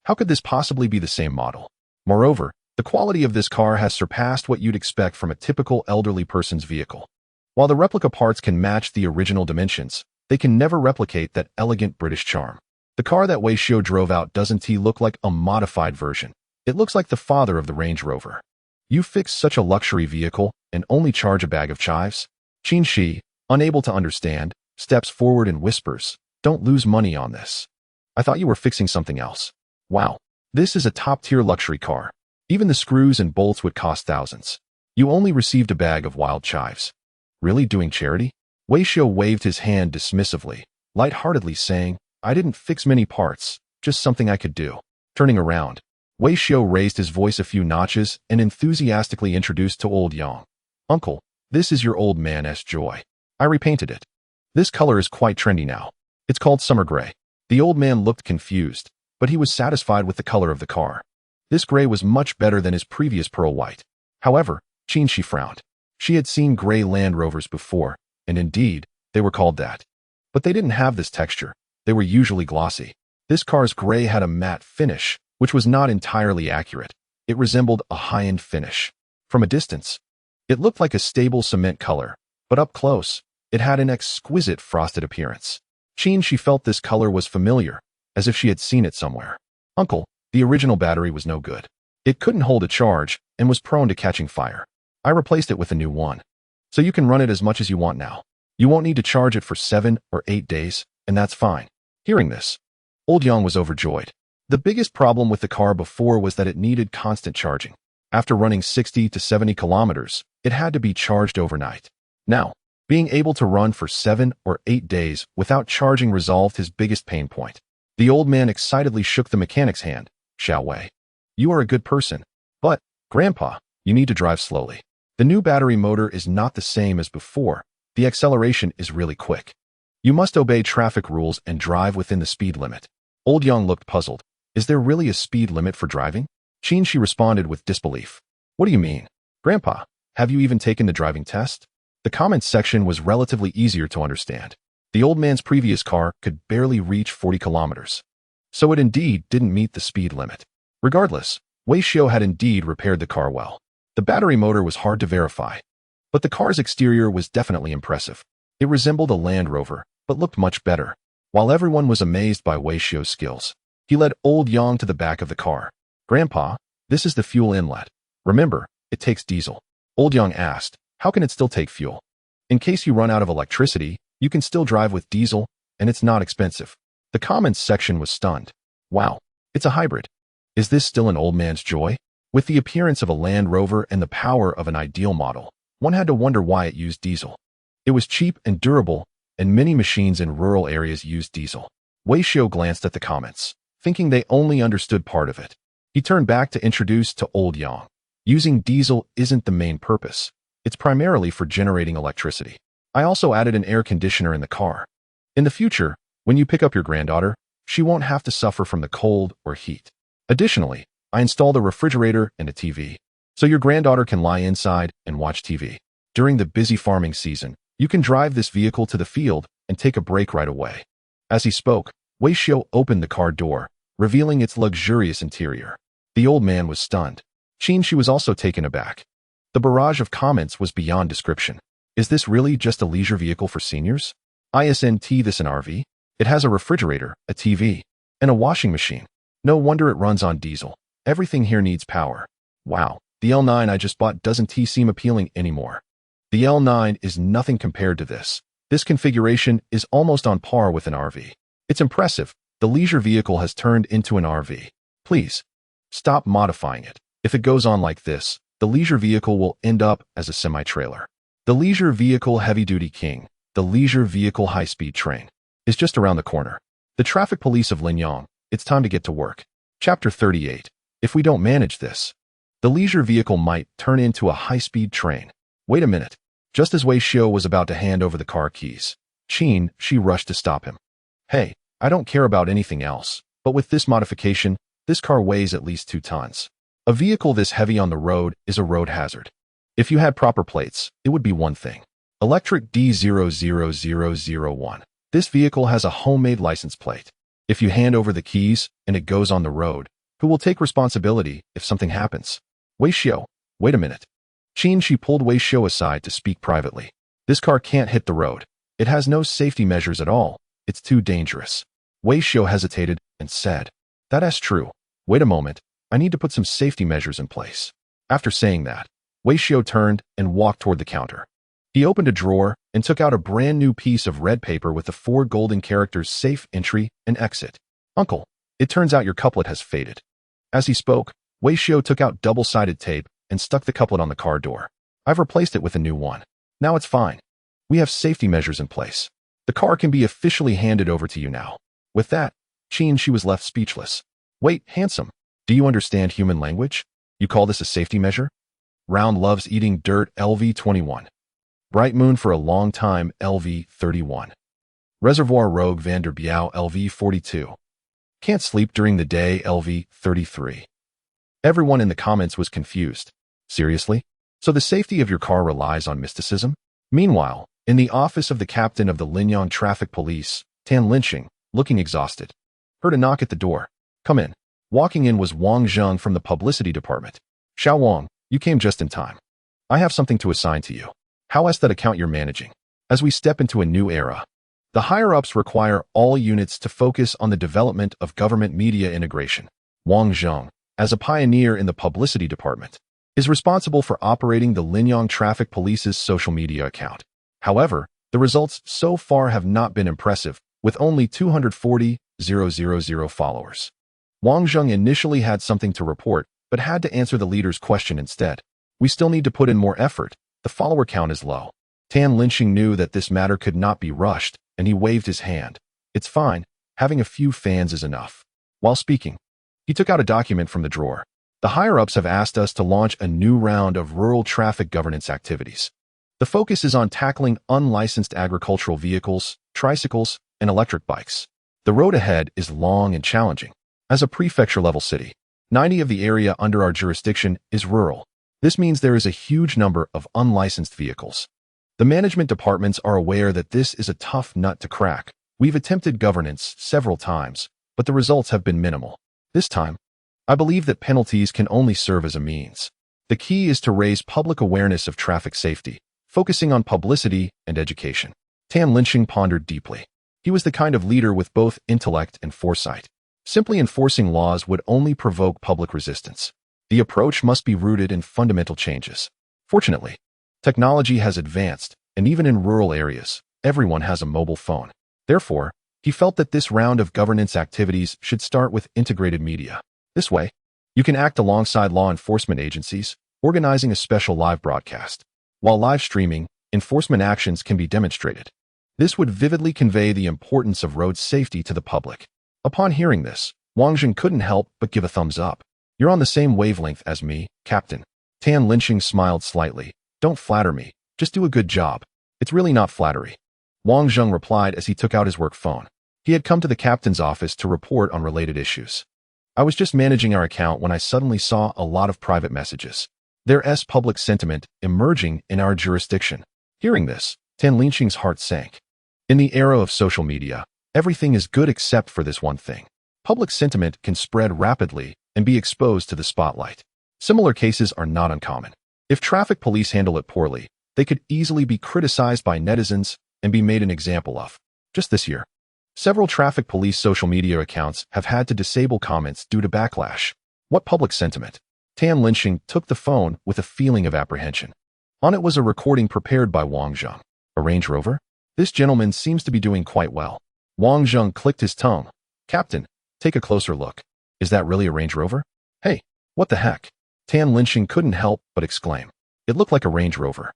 How could this possibly be the same model? Moreover, the quality of this car has surpassed what you'd expect from a typical elderly person's vehicle. While the replica parts can match the original dimensions, they can never replicate that elegant British charm. The car that Wei Xiao drove out doesn't look like a modified version. It looks like the father of the Range Rover. You fix such a luxury vehicle and only charge a bag of chives? Qin Shi, unable to understand, steps forward and whispers, don't lose money on this. I thought you were fixing something else. Wow, this is a top-tier luxury car. Even the screws and bolts would cost thousands. You only received a bag of wild chives. Really doing charity? Wei Xiao waved his hand dismissively, lightheartedly saying, I didn't fix many parts, just something I could do. Turning around, Wei Xiao raised his voice a few notches and enthusiastically introduced to old Yang. Uncle, this is your old man's joy. I repainted it. This color is quite trendy now. It's called summer gray. The old man looked confused, but he was satisfied with the color of the car. This gray was much better than his previous pearl white. However, she frowned. She had seen gray Land Rovers before, and indeed, they were called that. But they didn't have this texture. They were usually glossy. This car's gray had a matte finish, which was not entirely accurate. It resembled a high-end finish. From a distance, it looked like a stable cement color, but up close, it had an exquisite frosted appearance. She felt this color was familiar, as if she had seen it somewhere. Uncle, the original battery was no good. It couldn't hold a charge and was prone to catching fire. I replaced it with a new one. So you can run it as much as you want now. You won't need to charge it for 7 or 8 days, and that's fine. Hearing this, Old Yang was overjoyed. The biggest problem with the car before was that it needed constant charging. After running 60 to 70 kilometers, it had to be charged overnight. Now, being able to run for 7 or 8 days without charging resolved his biggest pain point. The old man excitedly shook the mechanic's hand. Xiao Wei, you are a good person. But, Grandpa, you need to drive slowly. The new battery motor is not the same as before. The acceleration is really quick. You must obey traffic rules and drive within the speed limit. Old Yang looked puzzled. Is there really a speed limit for driving? She responded with disbelief. What do you mean? Grandpa, have you even taken the driving test? The comments section was relatively easier to understand. The old man's previous car could barely reach 40 kilometers. So it indeed didn't meet the speed limit. Regardless, Wei Xiu had indeed repaired the car well. The battery motor was hard to verify, but the car's exterior was definitely impressive. It resembled a Land Rover, but looked much better. While everyone was amazed by Wei Xiu's skills, he led Old Yang to the back of the car. Grandpa, this is the fuel inlet. Remember, it takes diesel. Old Yang asked, how can it still take fuel? In case you run out of electricity, you can still drive with diesel, and it's not expensive. The comments section was stunned. Wow, it's a hybrid. Is this still an old man's joy? With the appearance of a Land Rover and the power of an ideal model, one had to wonder why it used diesel. It was cheap and durable, and many machines in rural areas used diesel. Wei Xiu glanced at the comments, thinking they only understood part of it. He turned back to introduce to Old Yang. Using diesel isn't the main purpose. It's primarily for generating electricity. I also added an air conditioner in the car. In the future, when you pick up your granddaughter, she won't have to suffer from the cold or heat. Additionally, I installed a refrigerator and a TV, so your granddaughter can lie inside and watch TV. During the busy farming season, you can drive this vehicle to the field and take a break right away. As he spoke, Wei Xiu opened the car door, revealing its luxurious interior. The old man was stunned. She was also taken aback. The barrage of comments was beyond description. Is this really just a leisure vehicle for seniors? Isn't this an RV? It has a refrigerator, a TV, and a washing machine. No wonder it runs on diesel. Everything here needs power. Wow, the L9 I just bought doesn't seem appealing anymore. The L9 is nothing compared to this. This configuration is almost on par with an RV. It's impressive. The leisure vehicle has turned into an RV. Please, stop modifying it. If it goes on like this, the leisure vehicle will end up as a semi-trailer. The leisure vehicle heavy-duty king, the leisure vehicle high-speed train, is just around the corner. The traffic police of Linyang, it's time to get to work. Chapter 38. If we don't manage this, the leisure vehicle might turn into a high-speed train. Wait a minute. Just as Wei Xiu was about to hand over the car keys, she rushed to stop him. Hey, I don't care about anything else, but with this modification, this car weighs at least 2 tons. A vehicle this heavy on the road is a road hazard. If you had proper plates, it would be one thing. Electric D00001. This vehicle has a homemade license plate. If you hand over the keys and it goes on the road, who will take responsibility if something happens? Wei Xiu, wait a minute. She pulled Wei Xiu aside to speak privately. This car can't hit the road. It has no safety measures at all. It's too dangerous. Wei Xiu hesitated and said, That's true. Wait a moment. I need to put some safety measures in place. After saying that, Wei Xiu turned and walked toward the counter. He opened a drawer and took out a brand new piece of red paper with the 4 golden characters safe entry and exit. Uncle, it turns out your couplet has faded. As he spoke, Wei Xiu took out double-sided tape and stuck the couplet on the car door. I've replaced it with a new one. Now it's fine. We have safety measures in place. The car can be officially handed over to you now. With that, she was left speechless. Wait, handsome. Do you understand human language? You call this a safety measure? Round loves eating dirt, LV21. Bright moon for a long time, LV31. Reservoir rogue Vander Biao, LV42. Can't sleep during the day, LV33. Everyone in the comments was confused. Seriously? So the safety of your car relies on mysticism? Meanwhile, in the office of the captain of the Linyang Traffic Police, Tan Linqing, looking exhausted, heard a knock at the door. Come in. Walking in was Wang Zheng from the publicity department. Xiao Wang, you came just in time. I have something to assign to you. How is that account you're managing? As we step into a new era, the higher-ups require all units to focus on the development of government media integration. Wang Zheng, as a pioneer in the publicity department, is responsible for operating the Linyang Traffic Police's social media account. However, the results so far have not been impressive, with only 240,000 followers. Wang Zheng initially had something to report, but had to answer the leader's question instead. We still need to put in more effort. The follower count is low. Tan Linqing knew that this matter could not be rushed, and he waved his hand. It's fine. Having a few fans is enough. While speaking, he took out a document from the drawer. The higher-ups have asked us to launch a new round of rural traffic governance activities. The focus is on tackling unlicensed agricultural vehicles, tricycles, and electric bikes. The road ahead is long and challenging. As a prefecture-level city, 90% of the area under our jurisdiction is rural. This means there is a huge number of unlicensed vehicles. The management departments are aware that this is a tough nut to crack. We've attempted governance several times, but the results have been minimal. This time, I believe that penalties can only serve as a means. The key is to raise public awareness of traffic safety, focusing on publicity and education. Tan Linqing pondered deeply. He was the kind of leader with both intellect and foresight. Simply enforcing laws would only provoke public resistance. The approach must be rooted in fundamental changes. Fortunately, technology has advanced, and even in rural areas, everyone has a mobile phone. Therefore, he felt that this round of governance activities should start with integrated media. This way, you can act alongside law enforcement agencies, organizing a special live broadcast. While live streaming, enforcement actions can be demonstrated. This would vividly convey the importance of road safety to the public. Upon hearing this, Wang Zheng couldn't help but give a thumbs up. You're on the same wavelength as me, Captain. Tan Linqing smiled slightly. Don't flatter me. Just do a good job. It's really not flattery. Wang Zheng replied as he took out his work phone. He had come to the captain's office to report on related issues. I was just managing our account when I suddenly saw a lot of private messages. There's public sentiment emerging in our jurisdiction. Hearing this, Tan Linqing's heart sank. In the era of social media, everything is good except for this one thing. Public sentiment can spread rapidly and be exposed to the spotlight. Similar cases are not uncommon. If traffic police handle it poorly, they could easily be criticized by netizens and be made an example of. Just this year, several traffic police social media accounts have had to disable comments due to backlash. What public sentiment? Tan Linqing took the phone with a feeling of apprehension. On it was a recording prepared by Wang Zheng. A Range Rover? This gentleman seems to be doing quite well. Wang Zheng clicked his tongue. Captain, take a closer look. Is that really a Range Rover? Hey, what the heck? Tan Linqing couldn't help but exclaim. It looked like a Range Rover,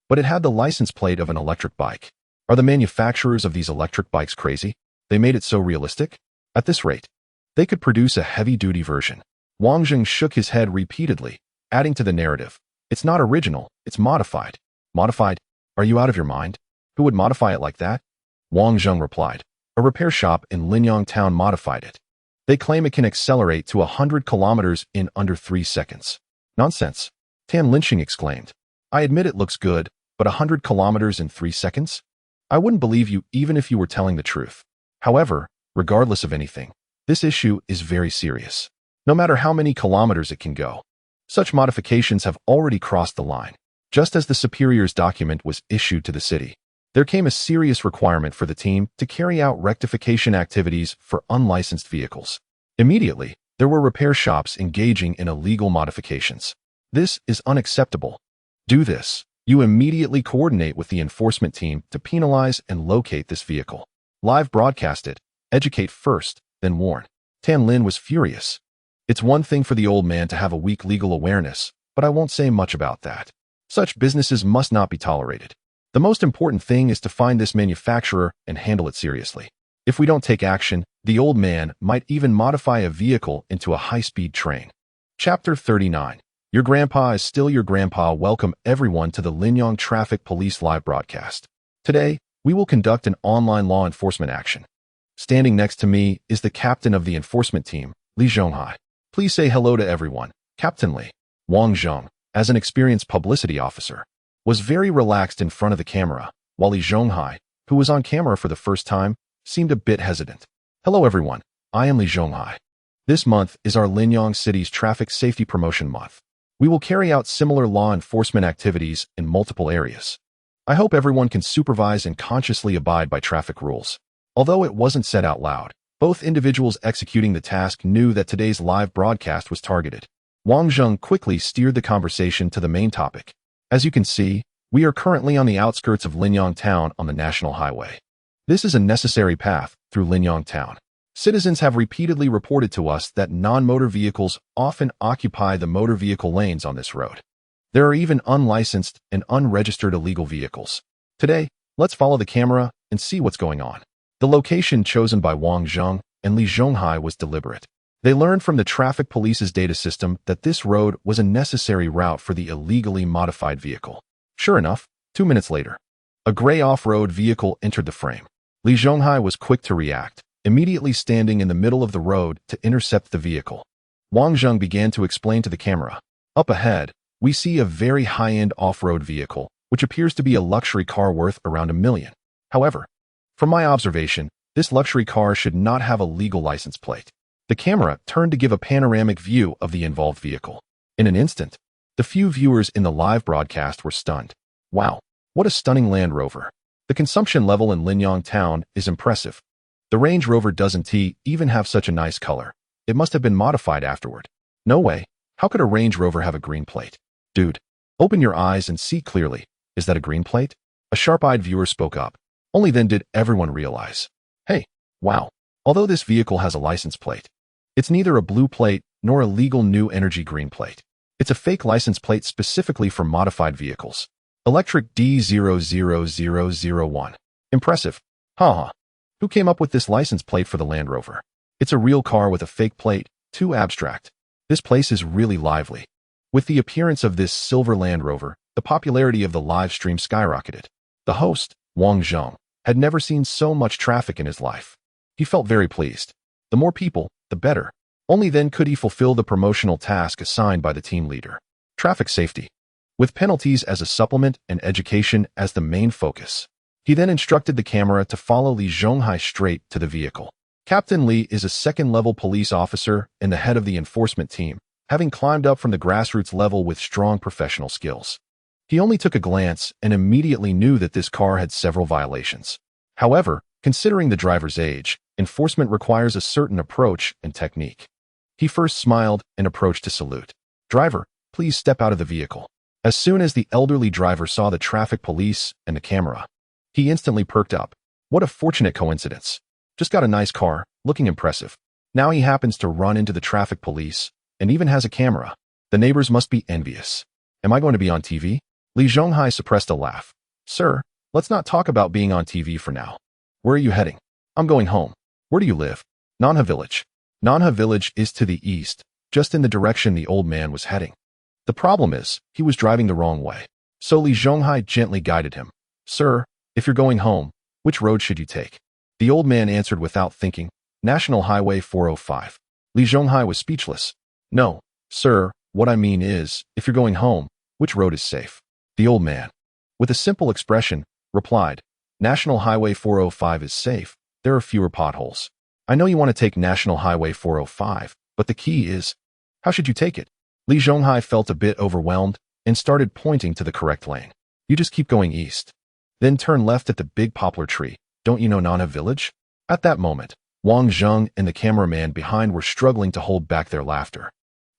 but it had the license plate of an electric bike. Are the manufacturers of these electric bikes crazy? They made it so realistic? At this rate, they could produce a heavy-duty version. Wang Zheng shook his head repeatedly, adding to the narrative. It's not original, it's modified. Modified? Are you out of your mind? Who would modify it like that? Wang Zheng replied. A repair shop in Linyang town modified it. They claim it can accelerate to 100 kilometers in under 3 seconds. Nonsense. Tan Linqing exclaimed. I admit it looks good, but 100 kilometers in 3 seconds? I wouldn't believe you even if you were telling the truth. However, regardless of anything, this issue is very serious. No matter how many kilometers it can go, such modifications have already crossed the line. Just as the superior's document was issued to the city, there came a serious requirement for the team to carry out rectification activities for unlicensed vehicles. Immediately, there were repair shops engaging in illegal modifications. This is unacceptable. Do this. You immediately coordinate with the enforcement team to penalize and locate this vehicle. Live broadcast it. Educate first, then warn. Tan Lin was furious. It's one thing for the old man to have a weak legal awareness, but I won't say much about that. Such businesses must not be tolerated. The most important thing is to find this manufacturer and handle it seriously. If we don't take action, the old man might even modify a vehicle into a high-speed train. Chapter 39. Your grandpa is still your grandpa. Welcome everyone to the Linyang Traffic Police live broadcast. Today, we will conduct an online law enforcement action. Standing next to me is the captain of the enforcement team, Li Zhonghai. Please say hello to everyone. Captain Li, Wang Zheng, as an experienced publicity officer, was very relaxed in front of the camera, while Li Zhonghai, who was on camera for the first time, seemed a bit hesitant. Hello everyone, I am Li Zhonghai. This month is our Linyang City's Traffic Safety Promotion Month. We will carry out similar law enforcement activities in multiple areas. I hope everyone can supervise and consciously abide by traffic rules. Although it wasn't said out loud, both individuals executing the task knew that today's live broadcast was targeted. Wang Zheng quickly steered the conversation to the main topic. As you can see, we are currently on the outskirts of Linyang Town on the National Highway. This is a necessary path through Linyang Town. Citizens have repeatedly reported to us that non-motor vehicles often occupy the motor vehicle lanes on this road. There are even unlicensed and unregistered illegal vehicles. Today, let's follow the camera and see what's going on. The location chosen by Wang Zheng and Li Zhonghai was deliberate. They learned from the traffic police's data system that this road was a necessary route for the illegally modified vehicle. Sure enough, 2 minutes later, a gray off-road vehicle entered the frame. Li Zhonghai was quick to react, immediately standing in the middle of the road to intercept the vehicle. Wang Zheng began to explain to the camera. Up ahead, we see a very high-end off-road vehicle, which appears to be a luxury car worth around $1 million. However, from my observation, this luxury car should not have a legal license plate. The camera turned to give a panoramic view of the involved vehicle. In an instant, the few viewers in the live broadcast were stunned. Wow, what a stunning Land Rover. The consumption level in Linyang Town is impressive. The Range Rover doesn't even have such a nice color. It must have been modified afterward. No way. How could a Range Rover have a green plate? Dude, open your eyes and see clearly. Is that a green plate? A sharp-eyed viewer spoke up. Only then did everyone realize. Hey, wow. Although this vehicle has a license plate, it's neither a blue plate nor a legal new energy green plate. It's a fake license plate specifically for modified vehicles. Electric D00001. Impressive. Haha. Who came up with this license plate for the Land Rover? It's a real car with a fake plate, too abstract. This place is really lively. With the appearance of this silver Land Rover, the popularity of the live stream skyrocketed. The host, Wang Zheng, had never seen so much traffic in his life. He felt very pleased. The more people, the better. Only then could he fulfill the promotional task assigned by the team leader. Traffic safety. With penalties as a supplement and education as the main focus. He then instructed the camera to follow Li Zhonghai straight to the vehicle. Captain Li is a second-level police officer and the head of the enforcement team, having climbed up from the grassroots level with strong professional skills. He only took a glance and immediately knew that this car had several violations. However, considering the driver's age, enforcement requires a certain approach and technique. He first smiled and approached to salute. "Driver, please step out of the vehicle." As soon as the elderly driver saw the traffic police and the camera, he instantly perked up. What a fortunate coincidence. Just got a nice car, looking impressive. Now he happens to run into the traffic police and even has a camera. The neighbors must be envious. Am I going to be on TV? Li Zhonghai suppressed a laugh. Sir, let's not talk about being on TV for now. Where are you heading? I'm going home. Where do you live? Nanha Village. Nanha Village is to the east, just in the direction the old man was heading. The problem is, he was driving the wrong way. So Li Zhonghai gently guided him. Sir, if you're going home, which road should you take? The old man answered without thinking, National Highway 405. Li Zhonghai was speechless. No, sir, what I mean is, if you're going home, which road is safe? The old man, with a simple expression, replied, National Highway 405 is safe. There are fewer potholes. I know you want to take National Highway 405, but the key is, how should you take it? Li Zhonghai felt a bit overwhelmed and started pointing to the correct lane. You just keep going east. Then turn left at the big poplar tree. Don't you know Nanha Village? At that moment, Wang Zheng and the cameraman behind were struggling to hold back their laughter.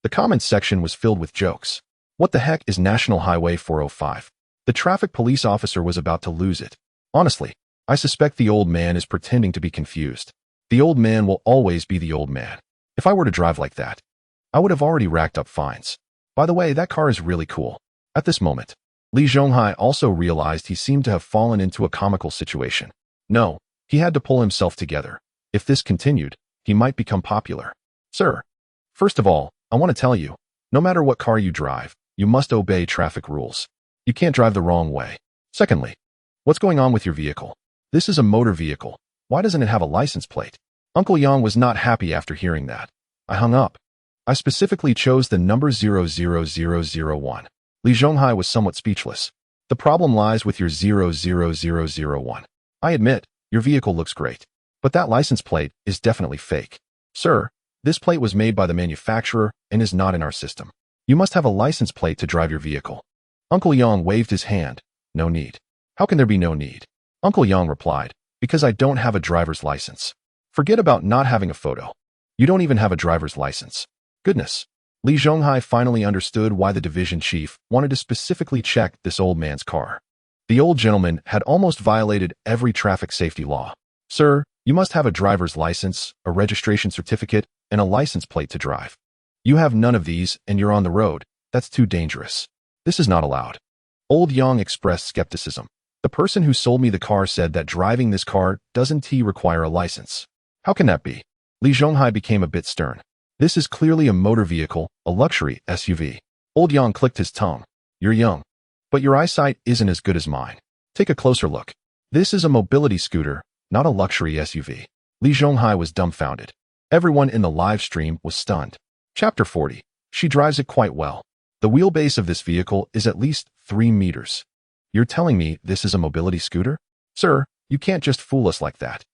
The comments section was filled with jokes. What the heck is National Highway 405? The traffic police officer was about to lose it. Honestly, I suspect the old man is pretending to be confused. The old man will always be the old man. If I were to drive like that, I would have already racked up fines. By the way, that car is really cool. At this moment, Li Zhonghai also realized he seemed to have fallen into a comical situation. No, he had to pull himself together. If this continued, he might become popular. Sir, first of all, I want to tell you, no matter what car you drive, you must obey traffic rules. You can't drive the wrong way. Secondly, what's going on with your vehicle? This is a motor vehicle. Why doesn't it have a license plate? Uncle Yang was not happy after hearing that. I hung up. I specifically chose the number 00001. Li Zhonghai was somewhat speechless. The problem lies with your 00001. I admit, your vehicle looks great. But that license plate is definitely fake. Sir, this plate was made by the manufacturer and is not in our system. You must have a license plate to drive your vehicle. Uncle Yang waved his hand. No need. How can there be no need? Uncle Yang replied, because I don't have a driver's license. Forget about not having a photo. You don't even have a driver's license. Goodness. Li Zhonghai finally understood why the division chief wanted to specifically check this old man's car. The old gentleman had almost violated every traffic safety law. Sir, you must have a driver's license, a registration certificate, and a license plate to drive. You have none of these and you're on the road. That's too dangerous. This is not allowed. Old Yang expressed skepticism. The person who sold me the car said that driving this car doesn't require a license. How can that be? Li Zhonghai became a bit stern. This is clearly a motor vehicle, a luxury SUV. Old Yang clicked his tongue. You're young, but your eyesight isn't as good as mine. Take a closer look. This is a mobility scooter, not a luxury SUV. Li Zhonghai was dumbfounded. Everyone in the live stream was stunned. Chapter 40. She drives it quite well. The wheelbase of this vehicle is at least 3 meters. You're telling me this is a mobility scooter? Sir, you can't just fool us like that.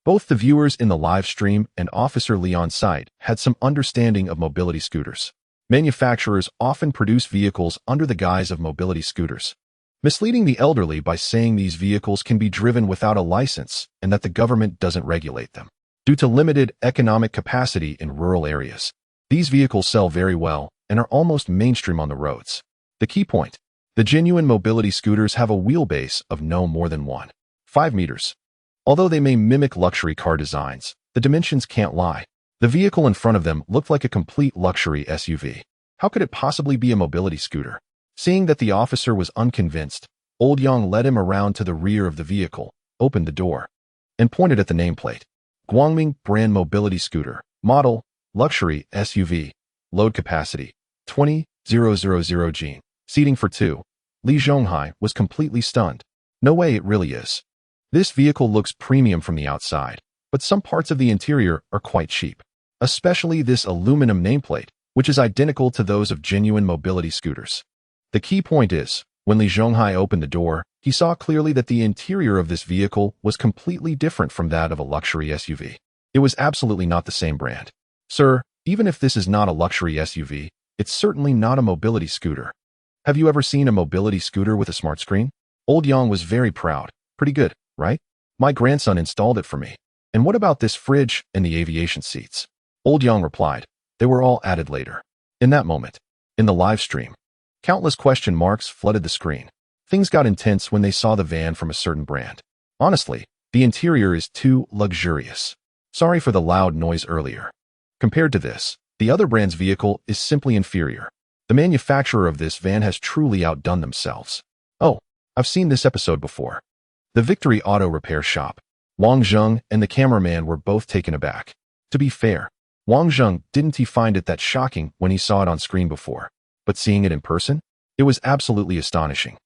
Both the viewers in the live stream and Officer Lee on site had some understanding of mobility scooters. Manufacturers often produce vehicles under the guise of mobility scooters, misleading the elderly by saying these vehicles can be driven without a license and that the government doesn't regulate them. Due to limited economic capacity in rural areas, these vehicles sell very well and are almost mainstream on the roads. The key point: the genuine mobility scooters have a wheelbase of no more than 1.5 meters. Although they may mimic luxury car designs, the dimensions can't lie. The vehicle in front of them looked like a complete luxury SUV. How could it possibly be a mobility scooter? Seeing that the officer was unconvinced, Old Yang led him around to the rear of the vehicle, opened the door, and pointed at the nameplate. Guangming brand mobility scooter, model, luxury SUV, load capacity, 20,000 G, seating for 2. Li Zhonghai was completely stunned. No way it really is. This vehicle looks premium from the outside, but some parts of the interior are quite cheap, especially this aluminum nameplate, which is identical to those of genuine mobility scooters. The key point is, when Li Zhonghai opened the door, he saw clearly that the interior of this vehicle was completely different from that of a luxury SUV. It was absolutely not the same brand. Sir, even if this is not a luxury SUV, it's certainly not a mobility scooter. Have you ever seen a mobility scooter with a smart screen? Old Yang was very proud. Pretty good, right? My grandson installed it for me. And what about this fridge and the aviation seats? Old Yang replied. They were all added later. In that moment, in the live stream, countless question marks flooded the screen. Things got intense when they saw the van from a certain brand. Honestly, the interior is too luxurious. Sorry for the loud noise earlier. Compared to this, the other brand's vehicle is simply inferior. The manufacturer of this van has truly outdone themselves. Oh, I've seen this episode before. The Victory Auto Repair Shop. Wang Zheng and the cameraman were both taken aback. To be fair, Wang Zheng didn't find it that shocking when he saw it on screen before, but seeing it in person, it was absolutely astonishing.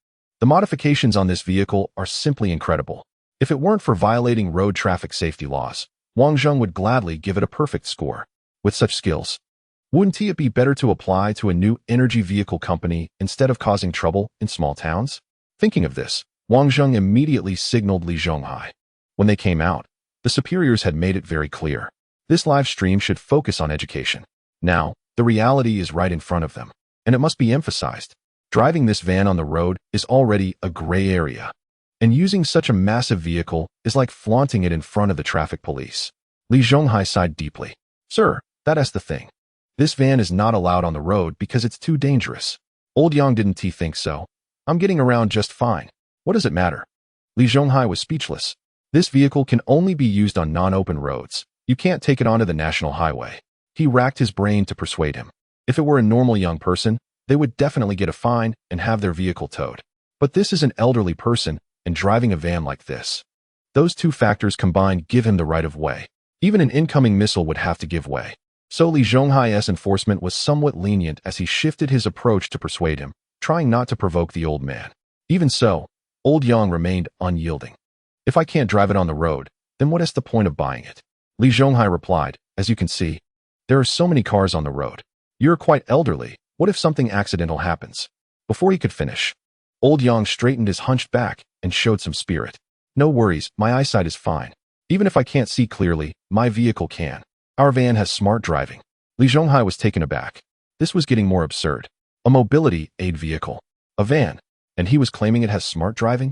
The modifications on this vehicle are simply incredible. If it weren't for violating road traffic safety laws, Wang Zheng would gladly give it a perfect score. With such skills, wouldn't it be better to apply to a new energy vehicle company instead of causing trouble in small towns? Thinking of this, Wang Zheng immediately signaled Li Zhonghai. When they came out, the superiors had made it very clear. This live stream should focus on education. Now, the reality is right in front of them, and it must be emphasized. Driving this van on the road is already a gray area, and using such a massive vehicle is like flaunting it in front of the traffic police. Li Zhonghai sighed deeply. Sir, that's the thing. This van is not allowed on the road because it's too dangerous. Old Yang didn't think so. I'm getting around just fine. What does it matter? Li Zhonghai was speechless. This vehicle can only be used on non-open roads. You can't take it onto the national highway. He racked his brain to persuade him. If it were a normal young person, they would definitely get a fine and have their vehicle towed. But this is an elderly person and driving a van like this. Those two factors combined give him the right of way. Even an incoming missile would have to give way. So Li Zhonghai's enforcement was somewhat lenient as he shifted his approach to persuade him, trying not to provoke the old man. Even so, Old Yang remained unyielding. If I can't drive it on the road, then what is the point of buying it? Li Zhonghai replied, as you can see, there are so many cars on the road. You're quite elderly. What if something accidental happens? Before he could finish, Old Yang straightened his hunched back and showed some spirit. No worries, my eyesight is fine. Even if I can't see clearly, my vehicle can. Our van has smart driving. Li Zhonghai was taken aback. This was getting more absurd. A mobility aid vehicle. A van. And he was claiming it has smart driving?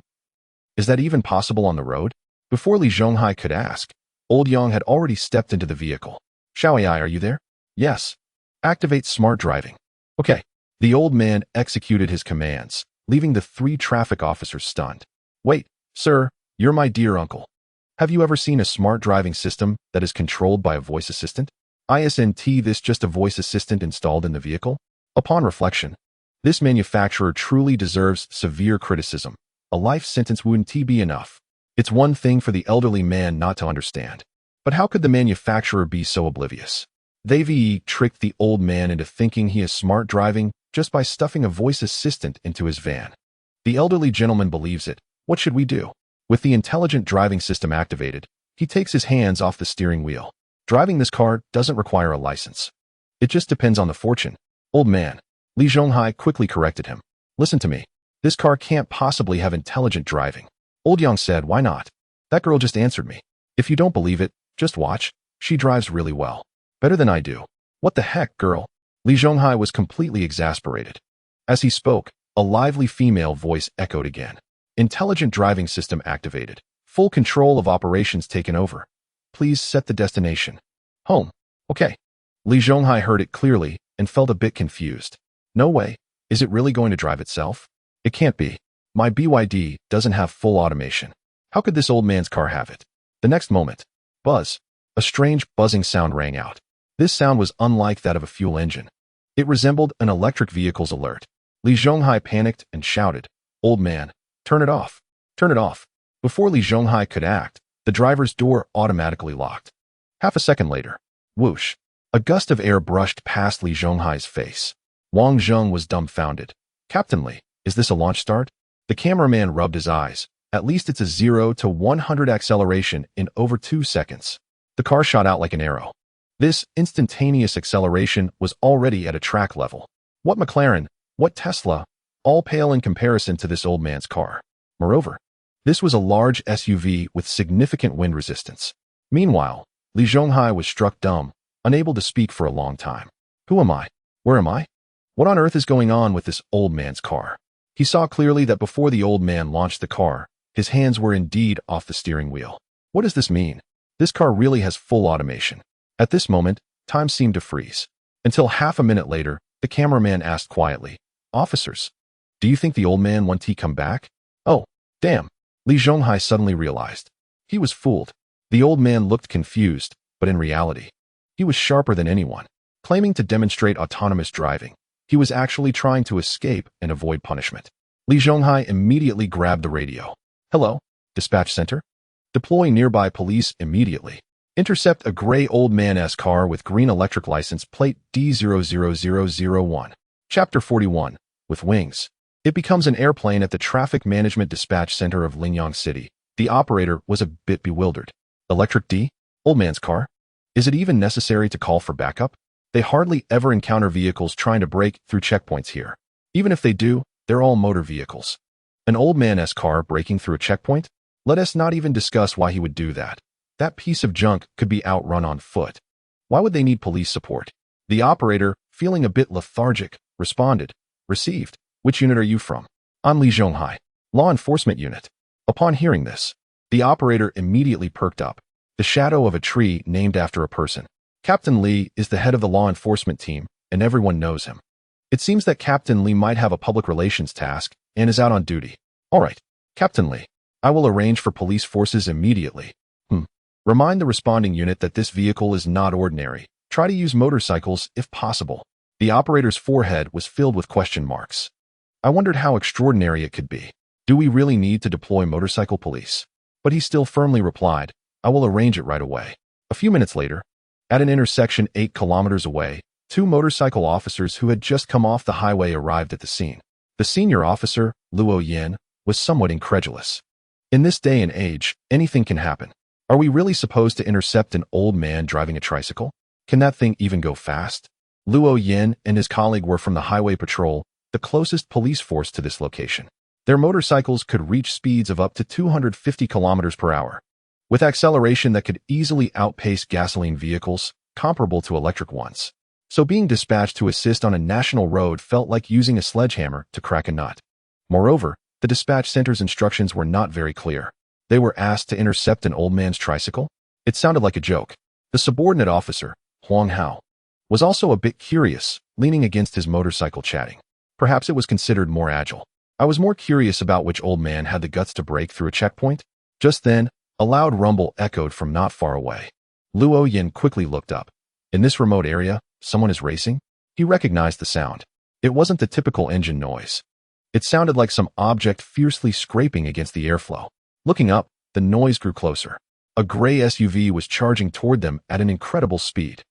Is that even possible on the road? Before Li Zhonghai could ask, Old Yang had already stepped into the vehicle. Xiaoyai, are you there? Yes. Activate smart driving. Okay. The old man executed his commands, leaving the 3 traffic officers stunned. Wait, sir, you're my dear uncle. Have you ever seen a smart driving system that is controlled by a voice assistant? Isn't this just a voice assistant installed in the vehicle? Upon reflection, this manufacturer truly deserves severe criticism. A life sentence wouldn't be enough. It's one thing for the elderly man not to understand. But how could the manufacturer be so oblivious? They've tricked the old man into thinking he is smart driving just by stuffing a voice assistant into his van. The elderly gentleman believes it. What should we do? With the intelligent driving system activated, he takes his hands off the steering wheel. Driving this car doesn't require a license. It just depends on the fortune. Old man. Li Zhonghai quickly corrected him. Listen to me. This car can't possibly have intelligent driving. Old Yang said, why not? That girl just answered me. If you don't believe it, just watch. She drives really well. Better than I do. What the heck, girl? Li Zhonghai was completely exasperated. As he spoke, a lively female voice echoed again. Intelligent driving system activated. Full control of operations taken over. Please set the destination. Home. Okay. Li Zhonghai heard it clearly and felt a bit confused. No way. Is it really going to drive itself? It can't be. My BYD doesn't have full automation. How could this old man's car have it? The next moment, buzz. A strange buzzing sound rang out. This sound was unlike that of a fuel engine. It resembled an electric vehicle's alert. Li Zhonghai panicked and shouted, Old man, turn it off. Turn it off. Before Li Zhonghai could act, the driver's door automatically locked. Half a second later, whoosh, a gust of air brushed past Li Zhonghai's face. Wang Zheng was dumbfounded. Captain Li, is this a launch start? The cameraman rubbed his eyes. At least it's a 0 to 100 acceleration in over 2 seconds. The car shot out like an arrow. This instantaneous acceleration was already at a track level. What McLaren, what Tesla, all pale in comparison to this old man's car. Moreover, this was a large SUV with significant wind resistance. Meanwhile, Li Zhonghai was struck dumb, unable to speak for a long time. Who am I? Where am I? What on earth is going on with this old man's car? He saw clearly that before the old man launched the car, his hands were indeed off the steering wheel. What does this mean? This car really has full automation. At this moment, time seemed to freeze. Until half a minute later, the cameraman asked quietly, Officers, do you think the old man won't come back? Oh, damn. Li Zhonghai suddenly realized. He was fooled. The old man looked confused, but in reality, he was sharper than anyone. Claiming to demonstrate autonomous driving, he was actually trying to escape and avoid punishment. Li Zhonghai immediately grabbed the radio. Hello, dispatch center? Deploy nearby police immediately. Intercept a gray old man-s car with green electric license plate D00001. Chapter 41. With wings. It becomes an airplane at the Traffic Management Dispatch Center of Linyang City. The operator was a bit bewildered. Electric D? Old man's car? Is it even necessary to call for backup? They hardly ever encounter vehicles trying to break through checkpoints here. Even if they do, they're all motor vehicles. An old man-s car breaking through a checkpoint? Let us not even discuss why he would do that. That piece of junk could be outrun on foot. Why would they need police support? The operator, feeling a bit lethargic, responded, Received. Which unit are you from? I'm Li Zhonghai. Law Enforcement Unit. Upon hearing this, the operator immediately perked up. The shadow of a tree named after a person. Captain Li is the head of the law enforcement team, and everyone knows him. It seems that Captain Li might have a public relations task and is out on duty. All right, Captain Li, I will arrange for police forces immediately. Remind the responding unit that this vehicle is not ordinary. Try to use motorcycles if possible. The operator's forehead was filled with question marks. I wondered how extraordinary it could be. Do we really need to deploy motorcycle police? But he still firmly replied, I will arrange it right away. A few minutes later, at an intersection 8 kilometers away, 2 motorcycle officers who had just come off the highway arrived at the scene. The senior officer, Luo Yin, was somewhat incredulous. In this day and age, anything can happen. Are we really supposed to intercept an old man driving a tricycle? Can that thing even go fast? Luo Yin and his colleague were from the highway patrol, the closest police force to this location. Their motorcycles could reach speeds of up to 250 kilometers per hour, with acceleration that could easily outpace gasoline vehicles, comparable to electric ones. So being dispatched to assist on a national road felt like using a sledgehammer to crack a nut. Moreover, the dispatch center's instructions were not very clear. They were asked to intercept an old man's tricycle. It sounded like a joke. The subordinate officer, Huang Hao, was also a bit curious, leaning against his motorcycle chatting. Perhaps it was considered more agile. I was more curious about which old man had the guts to break through a checkpoint. Just then, a loud rumble echoed from not far away. Luo Yin quickly looked up. In this remote area, someone is racing? He recognized the sound. It wasn't the typical engine noise. It sounded like some object fiercely scraping against the airflow. Looking up, the noise grew closer. A gray SUV was charging toward them at an incredible speed.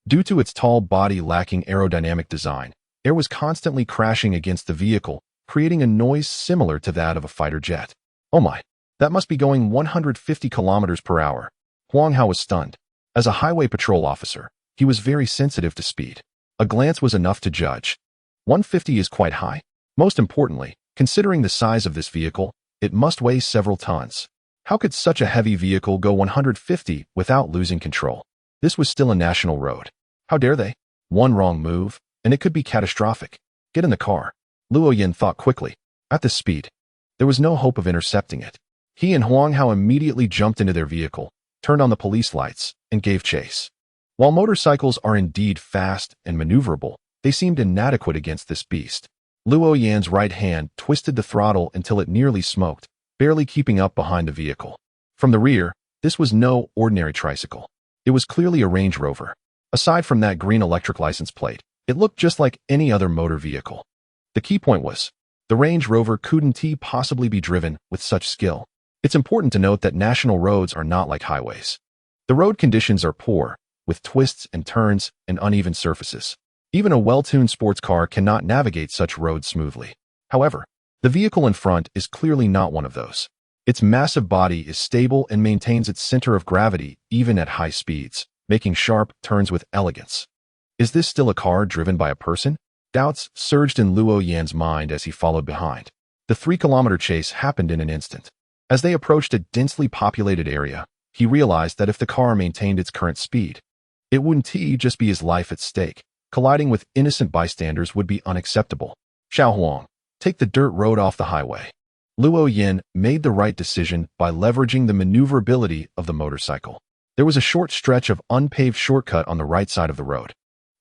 Due to its tall body lacking aerodynamic design, air was constantly crashing against the vehicle, creating a noise similar to that of a fighter jet. Oh my, that must be going 150 kilometers per hour. Huang Hao was stunned. As a highway patrol officer, he was very sensitive to speed. A glance was enough to judge. 150 is quite high. Most importantly, considering the size of this vehicle, it must weigh several tons. How could such a heavy vehicle go 150 without losing control? This was still a national road. How dare they? One wrong move, and it could be catastrophic. Get in the car. Luo Yin thought quickly. At this speed, there was no hope of intercepting it. He and Huang Hao immediately jumped into their vehicle, turned on the police lights, and gave chase. While motorcycles are indeed fast and maneuverable, they seemed inadequate against this beast. Luo Yan's right hand twisted the throttle until it nearly smoked, barely keeping up behind the vehicle. From the rear, this was no ordinary tricycle. It was clearly a Range Rover. Aside from that green electric license plate, it looked just like any other motor vehicle. The key point was, the Range Rover couldn't possibly be driven with such skill. It's important to note that national roads are not like highways. The road conditions are poor, with twists and turns and uneven surfaces. Even a well-tuned sports car cannot navigate such roads smoothly. However, the vehicle in front is clearly not one of those. Its massive body is stable and maintains its center of gravity even at high speeds, making sharp turns with elegance. Is this still a car driven by a person? Doubts surged in Luo Yan's mind as he followed behind. The 3-kilometer chase happened in an instant. As they approached a densely populated area, he realized that if the car maintained its current speed, it wouldn't just be his life at stake. Colliding with innocent bystanders would be unacceptable. Xiao Huang, take the dirt road off the highway. Luo Yin made the right decision by leveraging the maneuverability of the motorcycle. There was a short stretch of unpaved shortcut on the right side of the road.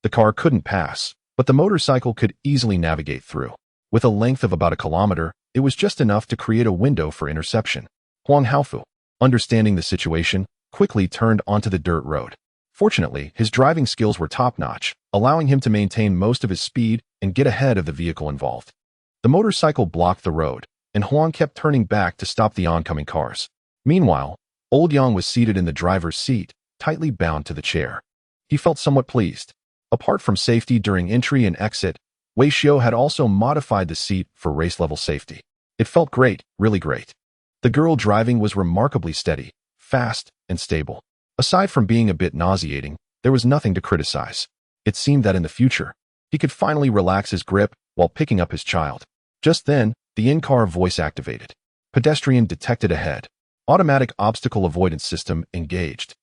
The car couldn't pass, but the motorcycle could easily navigate through. With a length of about a kilometer, it was just enough to create a window for interception. Huang Haofu, understanding the situation, quickly turned onto the dirt road. Fortunately, his driving skills were top-notch, allowing him to maintain most of his speed and get ahead of the vehicle involved. The motorcycle blocked the road, and Huang kept turning back to stop the oncoming cars. Meanwhile, Old Yang was seated in the driver's seat, tightly bound to the chair. He felt somewhat pleased. Apart from safety during entry and exit, Wei Xiu had also modified the seat for race-level safety. It felt great, really great. The girl driving was remarkably steady, fast, and stable. Aside from being a bit nauseating, there was nothing to criticize. It seemed that in the future, he could finally relax his grip while picking up his child. Just then, the in-car voice activated. Pedestrian detected ahead. Automatic obstacle avoidance system engaged.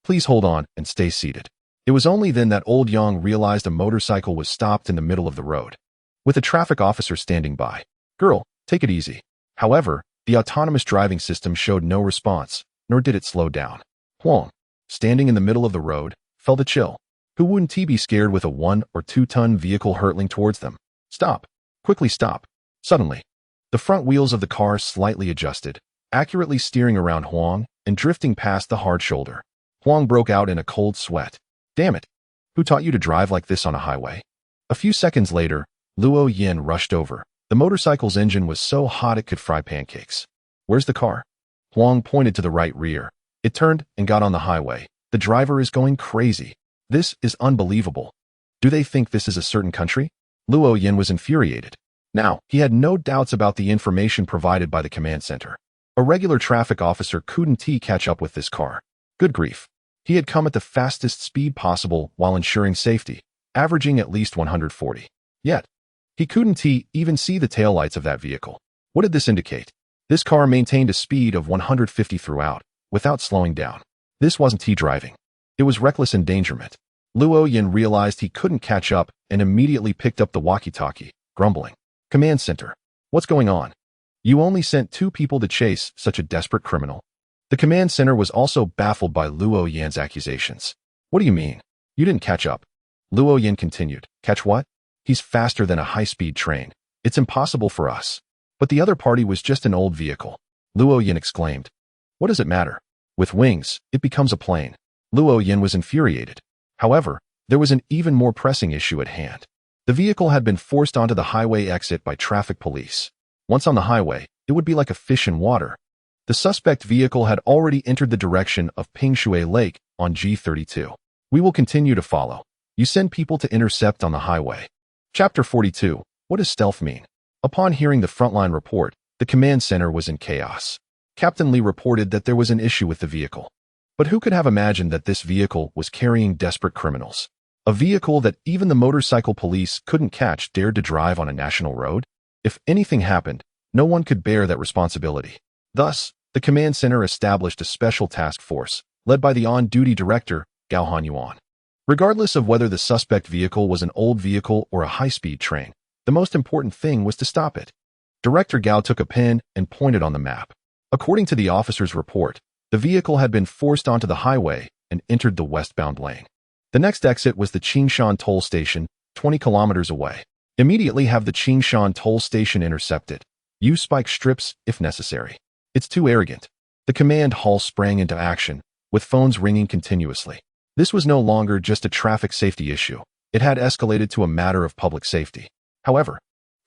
Please hold on and stay seated. It was only then that Old Yang realized a motorcycle was stopped in the middle of the road, with a traffic officer standing by. Girl, take it easy. However, the autonomous driving system showed no response, nor did it slow down. Huang, standing in the middle of the road, felt a chill. Who wouldn't be scared with a 1 or 2-ton vehicle hurtling towards them? Stop. Quickly stop. Suddenly, the front wheels of the car slightly adjusted, accurately steering around Huang and drifting past the hard shoulder. Huang broke out in a cold sweat. Damn it. Who taught you to drive like this on a highway? A few seconds later, Luo Yin rushed over. The motorcycle's engine was so hot it could fry pancakes. Where's the car? Huang pointed to the right rear. It turned and got on the highway. The driver is going crazy. This is unbelievable. Do they think this is a certain country? Luo Yin was infuriated. Now, he had no doubts about the information provided by the command center. A regular traffic officer couldn't catch up with this car. Good grief. He had come at the fastest speed possible while ensuring safety. averaging at least 140. Yet, he couldn't even see the taillights of that vehicle. What did this indicate? This car maintained a speed of 150 throughout, without slowing down. This wasn't driving. It was reckless endangerment. Luo Yin realized he couldn't catch up and immediately picked up the walkie-talkie, grumbling. Command center. What's going on? You only sent 2 people to chase such a desperate criminal. The command center was also baffled by Luo Yin's accusations. What do you mean? You didn't catch up. Luo Yin continued. Catch what? He's faster than a high-speed train. It's impossible for us. But the other party was just an old vehicle. Luo Yin exclaimed. What does it matter? With wings, it becomes a plane. Luo Yin was infuriated. However, there was an even more pressing issue at hand. The vehicle had been forced onto the highway exit by traffic police. Once on the highway, it would be like a fish in water. The suspect vehicle had already entered the direction of Pingshui Lake on G32. We will continue to follow. You send people to intercept on the highway. Chapter 42. What does stealth mean? Upon hearing the frontline report, the command center was in chaos. Captain Lee reported that there was an issue with the vehicle. But who could have imagined that this vehicle was carrying desperate criminals? A vehicle that even the motorcycle police couldn't catch dared to drive on a national road? If anything happened, no one could bear that responsibility. Thus, the command center established a special task force, led by the on-duty director, Gao Hanyuan. Regardless of whether the suspect vehicle was an old vehicle or a high-speed train, the most important thing was to stop it. Director Gao took a pen and pointed on the map. According to the officer's report, the vehicle had been forced onto the highway and entered the westbound lane. The next exit was the Qingshan toll station, 20 kilometers away. Immediately have the Qingshan toll station intercepted. Use spike strips if necessary. It's too arrogant. The command hall sprang into action, with phones ringing continuously. This was no longer just a traffic safety issue. It had escalated to a matter of public safety. However,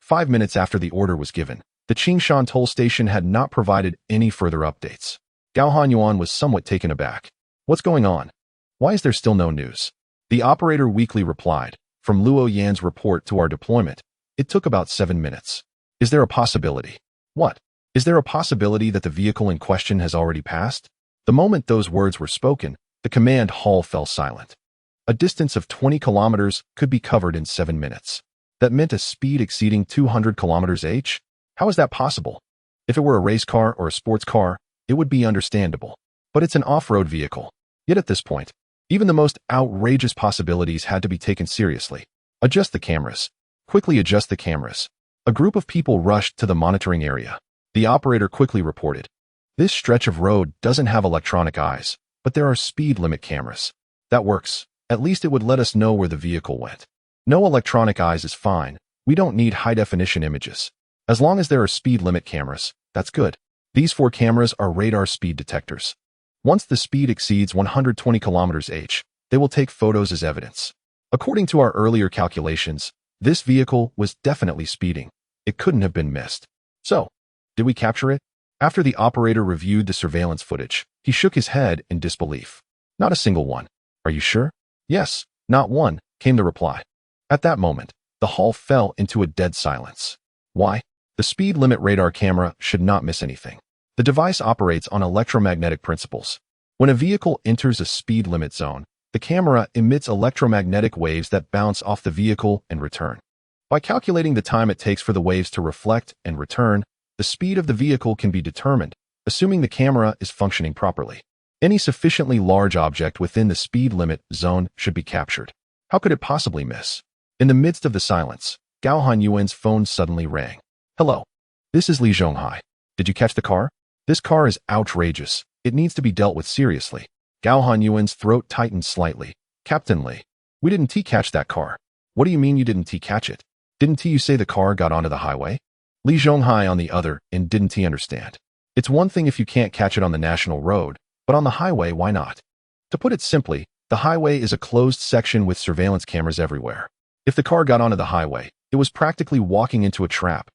5 minutes after the order was given, the Qingshan toll station had not provided any further updates. Gao Hanyuan was somewhat taken aback. What's going on? Why is there still no news? The operator weakly replied. From Luo Yan's report to our deployment, it took about 7 minutes. Is there a possibility? What? Is there a possibility that the vehicle in question has already passed? The moment those words were spoken, the command hall fell silent. A distance of 20 kilometers could be covered in 7 minutes. That meant a speed exceeding 200 kilometers/h? How is that possible? If it were a race car or a sports car, it would be understandable. But it's an off-road vehicle. Yet at this point, even the most outrageous possibilities had to be taken seriously. Adjust the cameras. Quickly adjust the cameras. A group of people rushed to the monitoring area. The operator quickly reported. This stretch of road doesn't have electronic eyes, but there are speed limit cameras. That works. At least it would let us know where the vehicle went. No electronic eyes is fine. We don't need high-definition images. As long as there are speed limit cameras, that's good. These 4 cameras are radar speed detectors. Once the speed exceeds 120 kilometers/h, they will take photos as evidence. According to our earlier calculations, this vehicle was definitely speeding. It couldn't have been missed. So, did we capture it? After the operator reviewed the surveillance footage, he shook his head in disbelief. Not a single one. Are you sure? Yes, not one, came the reply. At that moment, the hall fell into a dead silence. Why? The speed limit radar camera should not miss anything. The device operates on electromagnetic principles. When a vehicle enters a speed limit zone, the camera emits electromagnetic waves that bounce off the vehicle and return. By calculating the time it takes for the waves to reflect and return, the speed of the vehicle can be determined, assuming the camera is functioning properly. Any sufficiently large object within the speed limit zone should be captured. How could it possibly miss? In the midst of the silence, Gao Hanyuan's phone suddenly rang. Hello. This is Li Zhonghai. Did you catch the car? This car is outrageous. It needs to be dealt with seriously. Gao Hanyuan's throat tightened slightly. Captain Li, we didn't catch that car. What do you mean you didn't catch it? Didn't you say the car got onto the highway? Li Zhonghai on the other end didn't understand. It's one thing if you can't catch it on the national road, but on the highway, why not? To put it simply, the highway is a closed section with surveillance cameras everywhere. If the car got onto the highway, it was practically walking into a trap.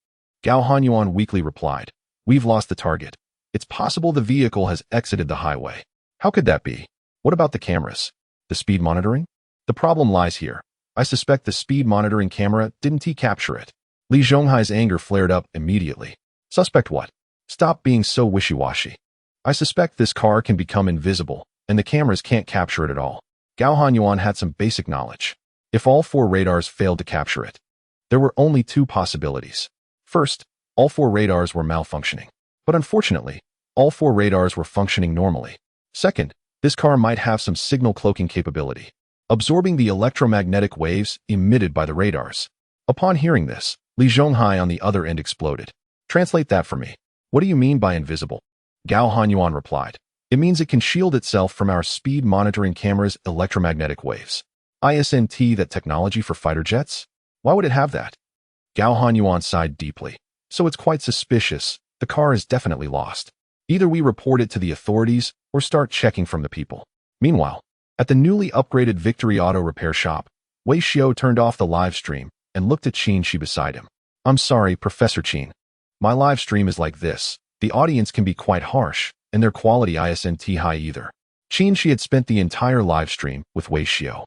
Gao Hanyuan weakly replied. We've lost the target. It's possible the vehicle has exited the highway. How could that be? What about the cameras? The speed monitoring? The problem lies here. I suspect the speed monitoring camera didn't capture it. Li Zhonghai's anger flared up immediately. Suspect what? Stop being so wishy-washy. I suspect this car can become invisible, and the cameras can't capture it at all. Gao Hanyuan had some basic knowledge. if all 4 radars failed to capture it? There were only 2 possibilities. First, all 4 radars were malfunctioning. But unfortunately, all 4 radars were functioning normally. Second, this car might have some signal cloaking capability, absorbing the electromagnetic waves emitted by the radars. Upon hearing this, Li Zhonghai on the other end exploded. Translate that for me. What do you mean by invisible? Gao Hanyuan replied. It means it can shield itself from our speed monitoring camera's electromagnetic waves. Isn't that technology for fighter jets? Why would it have that? Gao Hanyuan sighed deeply. So it's quite suspicious. The car is definitely lost. Either we report it to the authorities or start checking from the people. Meanwhile, at the newly upgraded Victory Auto Repair Shop, Wei Xiao turned off the live stream and looked at Qin Shi beside him. I'm sorry, Professor Qin. My live stream is like this. The audience can be quite harsh, and their quality isn't high either. Qin Shi had spent the entire live stream with Wei Xiao,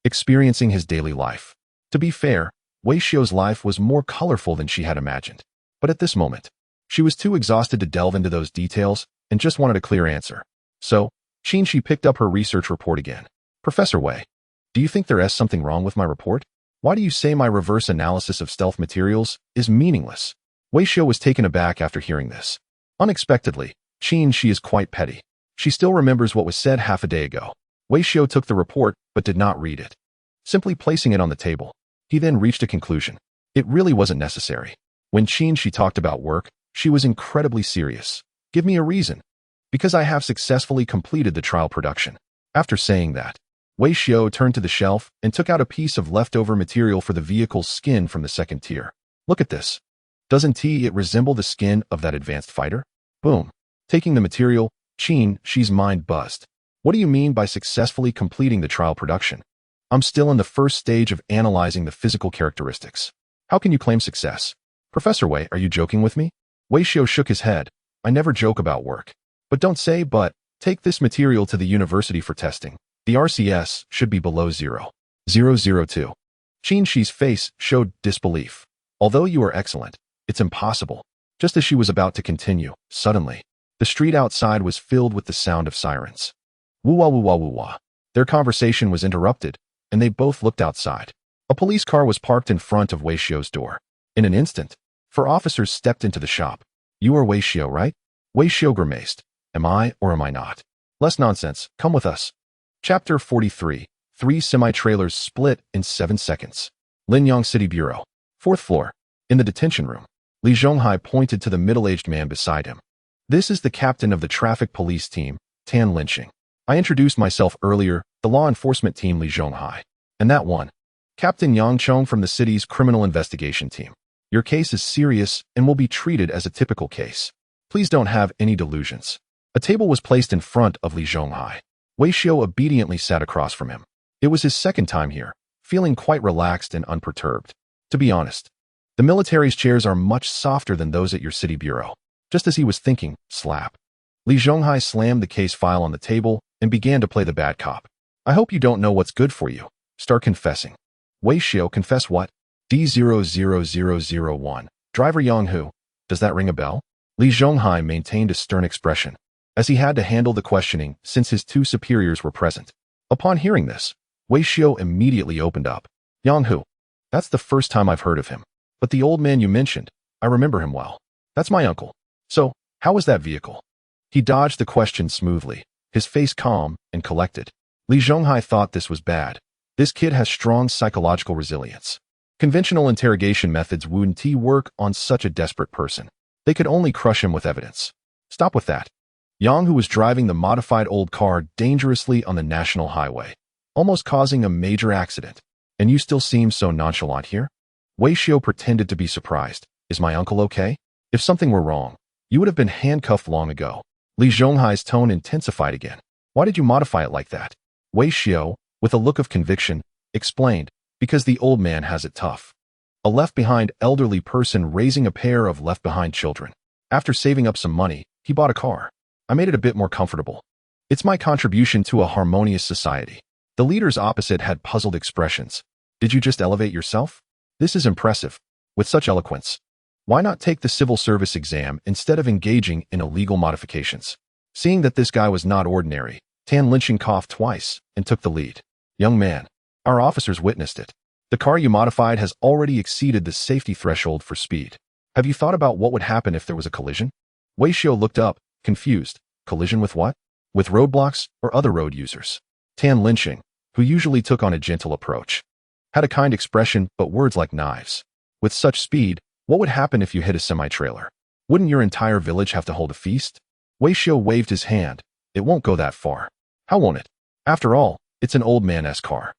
experiencing his daily life. To be fair, Wei Xiao's life was more colorful than she had imagined. But at this moment, she was too exhausted to delve into those details and just wanted a clear answer. So, Qin Shi picked up her research report again. Professor Wei, do you think there is something wrong with my report? Why do you say my reverse analysis of stealth materials is meaningless? Wei Xiao was taken aback after hearing this. Unexpectedly, Qin Shi is quite petty. She still remembers what was said half a day ago. Wei Xiao took the report but did not read it. Simply placing it on the table, he then reached a conclusion. It really wasn't necessary. When Qin Shi talked about work, she was incredibly serious. Give me a reason. Because I have successfully completed the trial production. After saying that, Wei Xiao turned to the shelf and took out a piece of leftover material for the vehicle's skin from the second tier. Look at this. Doesn't it resemble the skin of that advanced fighter? Boom. Taking the material, Qin Shi's mind buzzed. What do you mean by successfully completing the trial production? I'm still in the first stage of analyzing the physical characteristics. How can you claim success? Professor Wei, are you joking with me? Wei Xiao shook his head. I never joke about work. But don't say but. Take this material to the university for testing. The RCS should be below 0.002. Qin Shi's face showed disbelief. Although you are excellent, it's impossible. Just as she was about to continue, suddenly, the street outside was filled with the sound of sirens. Woo-wah woo-wah woo-wah. Their conversation was interrupted, and they both looked outside. A police car was parked in front of Wei Xiao's door. In an instant, 4 officers stepped into the shop. You are Wei Xiao, right? Wei Xiao grimaced. Am I or am I not? Less nonsense, come with us. Chapter 43. 3 semi-trailers split in 7 seconds. Linyang City Bureau. 4th floor. In the detention room, Li Zhonghai pointed to the middle-aged man beside him. This is the captain of the traffic police team, Tan Linxing. I introduced myself earlier, the law enforcement team Li Zhonghai. And that one, Captain Yang Chong from the city's criminal investigation team. Your case is serious and will be treated as a typical case. Please don't have any delusions. A table was placed in front of Li Zhonghai. Wei Xiao obediently sat across from him. It was his second time here, feeling quite relaxed and unperturbed. To be honest, the military's chairs are much softer than those at your city bureau. Just as he was thinking, slap. Li Zhonghai slammed the case file on the table and began to play the bad cop. I hope you don't know what's good for you. Start confessing. Wei Xiao, confess what? D00001. Driver Yang Hu. Does that ring a bell? Li Zhonghai maintained a stern expression, as he had to handle the questioning since his 2 superiors were present. Upon hearing this, Wei Xiao immediately opened up. Yang Hu. That's the first time I've heard of him. But the old man you mentioned, I remember him well. That's my uncle. So, how was that vehicle? He dodged the question smoothly, his face calm and collected. Li Zhonghai thought this was bad. This kid has strong psychological resilience. Conventional interrogation methods wouldn't work on such a desperate person. They could only crush him with evidence. Stop with that. Yang Hu was driving the modified old car dangerously on the national highway, almost causing a major accident. And you still seem so nonchalant here? Wei Xiao pretended to be surprised. Is my uncle okay? If something were wrong, you would have been handcuffed long ago. Li Zhonghai's tone intensified again. Why did you modify it like that? Wei Xiao, with a look of conviction, explained, because the old man has it tough. A left-behind elderly person raising a pair of left-behind children. After saving up some money, he bought a car. I made it a bit more comfortable. It's my contribution to a harmonious society. The leaders opposite had puzzled expressions. Did you just elevate yourself? This is impressive. With such eloquence. Why not take the civil service exam instead of engaging in illegal modifications? Seeing that this guy was not ordinary, Tan Linxing coughed twice and took the lead. Young man, Our officers witnessed it. The car you modified has already exceeded the safety threshold for speed. Have you thought about what would happen if there was a collision? Wei Xiu looked up, confused. Collision with what? With roadblocks or other road users? Tan Linqing, who usually took on a gentle approach, had a kind expression but words like knives. With such speed, what would happen if you hit a semi-trailer? Wouldn't your entire village have to hold a feast? Wei Xiu waved his hand. It won't go that far. How won't it? After all, it's an old man's car.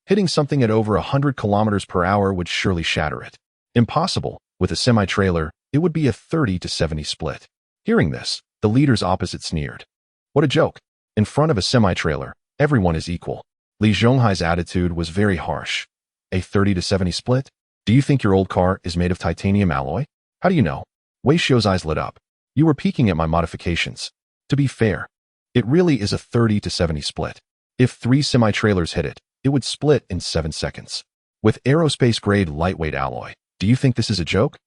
Hitting something at over 100 kilometers per hour would surely shatter it. Impossible. With a semi-trailer, it would be a 30 to 70 split. Hearing this, the leaders opposite sneered. What a joke. In front of a semi-trailer, everyone is equal. Li Zhonghai's attitude was very harsh. A 30 to 70 split? Do you think your old car is made of titanium alloy? How do you know? Wei Xiu's eyes lit up. You were peeking at my modifications. To be fair, it really is a 30 to 70 split. If 3 semi-trailers hit it, it would split in 7 seconds. With aerospace-grade lightweight alloy, do you think this is a joke?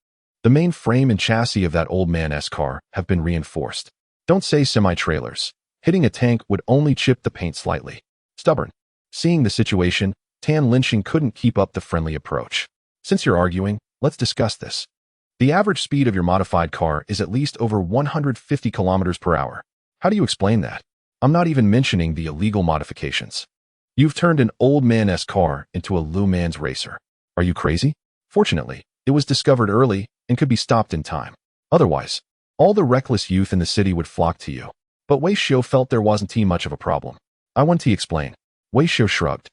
The main frame and chassis of that old man's car have been reinforced. Don't say semi-trailers. Hitting a tank would only chip the paint slightly. Stubborn. Seeing the situation, Tan Linqing couldn't keep up the friendly approach. Since you're arguing, let's discuss this. The average speed of your modified car is at least over 150 kilometers per hour. How do you explain that? I'm not even mentioning the illegal modifications. You've turned an old man's car into a Le Mans racer. Are you crazy? Fortunately, it was discovered early and could be stopped in time. Otherwise, all the reckless youth in the city would flock to you. But Wei Xiu felt there wasn't too much of a problem. I want to explain. Wei Xiu shrugged.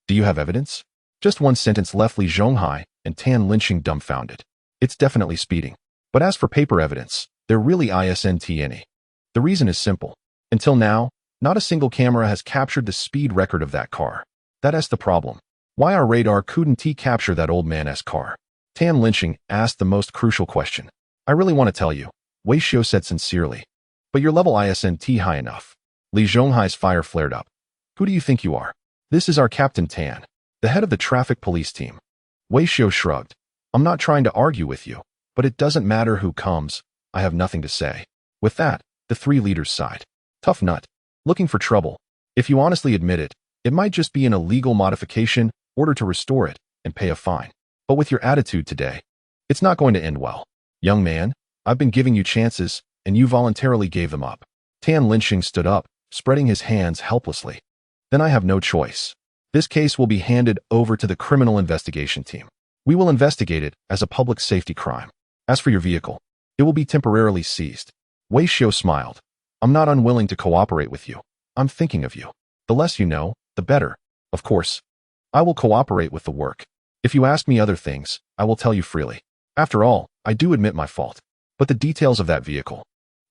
Do you have evidence? Just one sentence left Li Zhonghai and Tan Linqing dumbfounded. It's definitely speeding. But as for paper evidence, there really isn't any. The reason is simple. Until now, not a single camera has captured the speed record of that car. That's the problem. Why our radar couldn't capture that old man's car? Tan Linqing asked the most crucial question. I really want to tell you, Wei Xiu said sincerely. But your level isn't high enough. Li Zhonghai's fire flared up. Who do you think you are? This is our Captain Tan, the head of the traffic police team. Wei Xiu shrugged. I'm not trying to argue with you, but it doesn't matter who comes. I have nothing to say. With that, the 3 leaders sighed. Tough nut. Looking for trouble. If you honestly admit it, it might just be an illegal modification, order to restore it, and pay a fine. But with your attitude today, it's not going to end well. Young man, I've been giving you chances, and you voluntarily gave them up. Tan Linqing stood up, spreading his hands helplessly. Then I have no choice. This case will be handed over to the criminal investigation team. We will investigate it as a public safety crime. As for your vehicle, it will be temporarily seized. Wei Xiu smiled. I'm not unwilling to cooperate with you. I'm thinking of you. The less you know, the better. Of course, I will cooperate with the work. If you ask me other things, I will tell you freely. After all, I do admit my fault. But the details of that vehicle,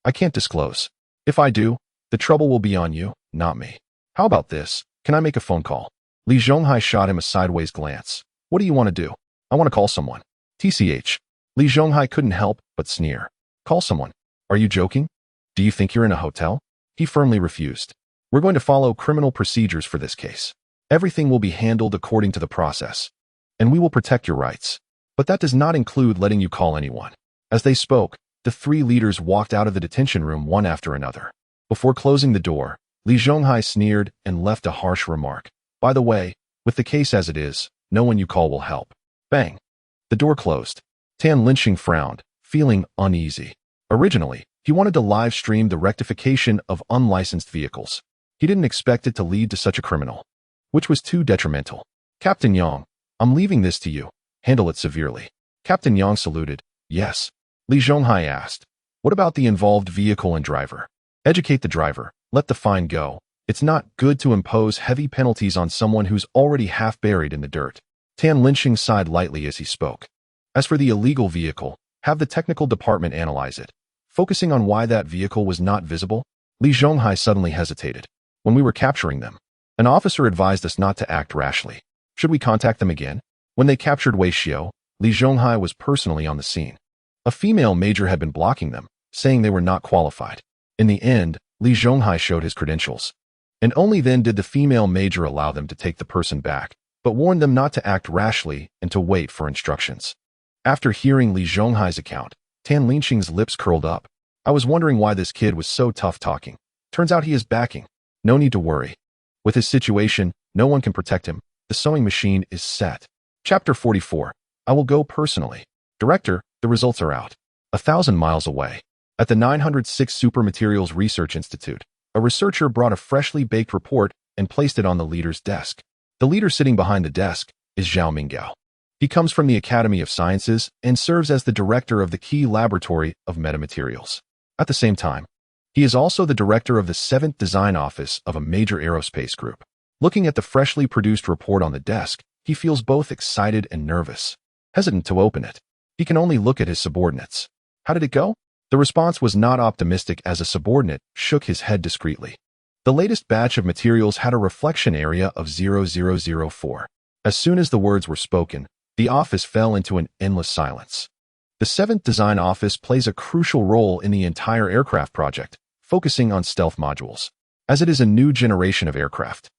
I can't disclose. If I do, the trouble will be on you, not me. How about this? Can I make a phone call? Li Zhonghai shot him a sideways glance. What do you want to do? I want to call someone. TCH. Li Zhonghai couldn't help but sneer. Call someone. Are you joking? Do you think you're in a hotel? He firmly refused. We're going to follow criminal procedures for this case. Everything will be handled according to the process. And we will protect your rights. But that does not include letting you call anyone. As they spoke, the 3 leaders walked out of the detention room one after another. Before closing the door, Li Zhonghai sneered and left a harsh remark. By the way, with the case as it is, no one you call will help. Bang. The door closed. Tan Linqing frowned, feeling uneasy. Originally, he wanted to live stream the rectification of unlicensed vehicles. He didn't expect it to lead to such a criminal, which was too detrimental. Captain Yang, I'm leaving this to you. Handle it severely. Captain Yang saluted. Yes. Li Zhonghai asked. What about the involved vehicle and driver? Educate the driver. Let the fine go. It's not good to impose heavy penalties on someone who's already half buried in the dirt. Tan Linqing sighed lightly as he spoke. As for the illegal vehicle, have the technical department analyze it. Focusing on why that vehicle was not visible, Li Zhonghai suddenly hesitated. When we were capturing them, an officer advised us not to act rashly. Should we contact them again? When they captured Wei Xiu, Li Zhonghai was personally on the scene. A female major had been blocking them, saying they were not qualified. In the end, Li Zhonghai showed his credentials. And only then did the female major allow them to take the person back, but warned them not to act rashly and to wait for instructions. After hearing Li Zhonghai's account, Tan Linqing's lips curled up. I was wondering why this kid was so tough talking. Turns out he is backing. No need to worry. With his situation, no one can protect him. The sewing machine is set. Chapter 44. I will go personally. Director, the results are out. 1,000 miles away. At the 906 Super Materials Research Institute, a researcher brought a freshly baked report and placed it on the leader's desk. The leader sitting behind the desk is Zhao Minggao. He comes from the Academy of Sciences and serves as the director of the key laboratory of metamaterials. At the same time, he is also the director of the 7th Design Office of a major aerospace group. Looking at the freshly produced report on the desk, he feels both excited and nervous. Hesitant to open it, he can only look at his subordinates. How did it go? The response was not optimistic as a subordinate shook his head discreetly. The latest batch of materials had a reflection area of 0004. As soon as the words were spoken, the office fell into an endless silence. The 7th Design Office plays a crucial role in the entire aircraft project, focusing on stealth modules. As it is a new generation of aircraft,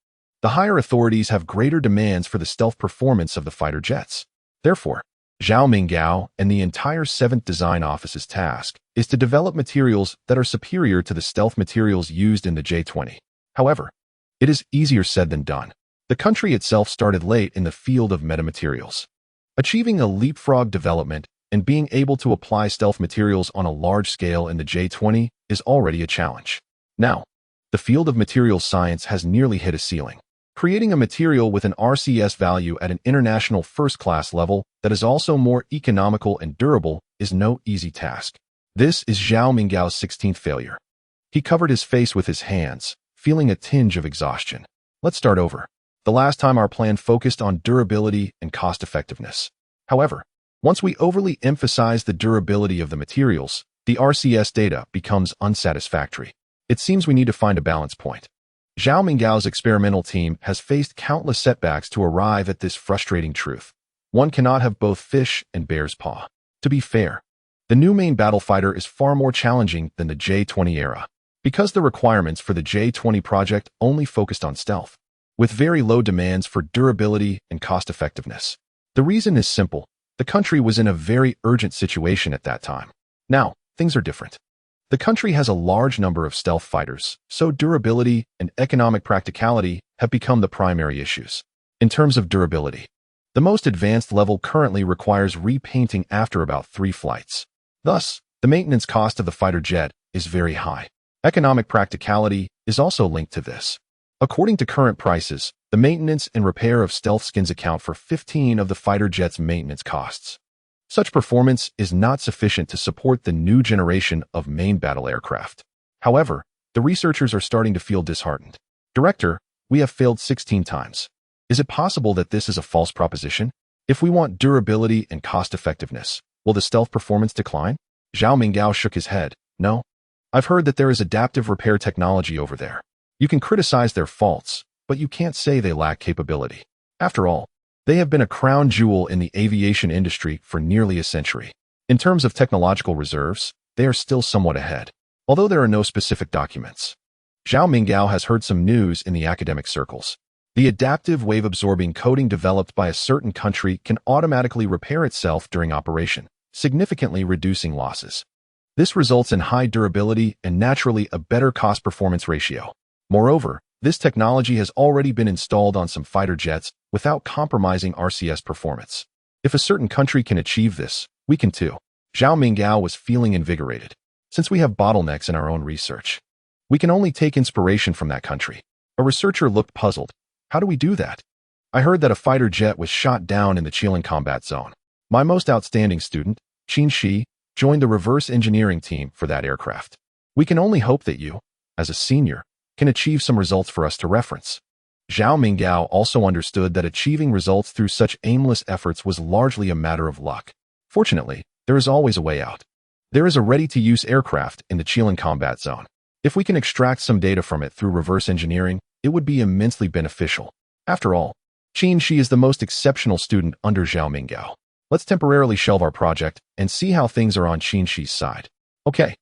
the higher authorities have greater demands for the stealth performance of the fighter jets. Therefore, Zhao Minggao and the entire 7th Design Office's task is to develop materials that are superior to the stealth materials used in the J-20. However, it is easier said than done. The country itself started late in the field of metamaterials. Achieving a leapfrog development and being able to apply stealth materials on a large scale in the J-20 is already a challenge. Now, the field of materials science has nearly hit a ceiling. Creating a material with an RCS value at an international first-class level that is also more economical and durable is no easy task. This is Zhao Minggao's 16th failure. He covered his face with his hands, feeling a tinge of exhaustion. Let's start over. The last time our plan focused on durability and cost-effectiveness. However, once we overly emphasize the durability of the materials, the RCS data becomes unsatisfactory. It seems we need to find a balance point. Zhao Minggao's experimental team has faced countless setbacks to arrive at this frustrating truth. One cannot have both fish and bear's paw. To be fair, the new main battle fighter is far more challenging than the J-20 era, because the requirements for the J-20 project only focused on stealth, with very low demands for durability and cost-effectiveness. The reason is simple. The country was in a very urgent situation at that time. Now, things are different. The country has a large number of stealth fighters, so durability and economic practicality have become the primary issues. In terms of durability, the most advanced level currently requires repainting after about 3 flights. Thus, the maintenance cost of the fighter jet is very high. Economic practicality is also linked to this. According to current prices, the maintenance and repair of stealth skins account for 15 of the fighter jet's maintenance costs. Such performance is not sufficient to support the new generation of main battle aircraft. However, the researchers are starting to feel disheartened. Director, we have failed 16 times. Is it possible that this is a false proposition? If we want durability and cost-effectiveness, will the stealth performance decline? Zhao Minggao shook his head. No. I've heard that there is adaptive repair technology over there. You can criticize their faults, but you can't say they lack capability. After all, they have been a crown jewel in the aviation industry for nearly a century. In terms of technological reserves, they are still somewhat ahead, although there are no specific documents. Zhao Minggao has heard some news in the academic circles. The adaptive wave-absorbing coating developed by a certain country can automatically repair itself during operation, significantly reducing losses. This results in high durability and naturally a better cost-performance ratio. Moreover, this technology has already been installed on some fighter jets without compromising RCS performance. If a certain country can achieve this, we can too. Zhao Minggao was feeling invigorated. Since we have bottlenecks in our own research, we can only take inspiration from that country. A researcher looked puzzled. How do we do that? I heard that a fighter jet was shot down in the Chilean combat zone. My most outstanding student, Qin Shi, joined the reverse engineering team for that aircraft. We can only hope that you, as a senior, can achieve some results for us to reference. Zhao Minggao also understood that achieving results through such aimless efforts was largely a matter of luck. Fortunately, there is always a way out. There is a ready-to-use aircraft in the Chilean combat zone. If we can extract some data from it through reverse engineering, it would be immensely beneficial. After all, Qin Shi is the most exceptional student under Zhao Minggao. Let's temporarily shelve our project and see how things are on Qin Shi's side. Okay.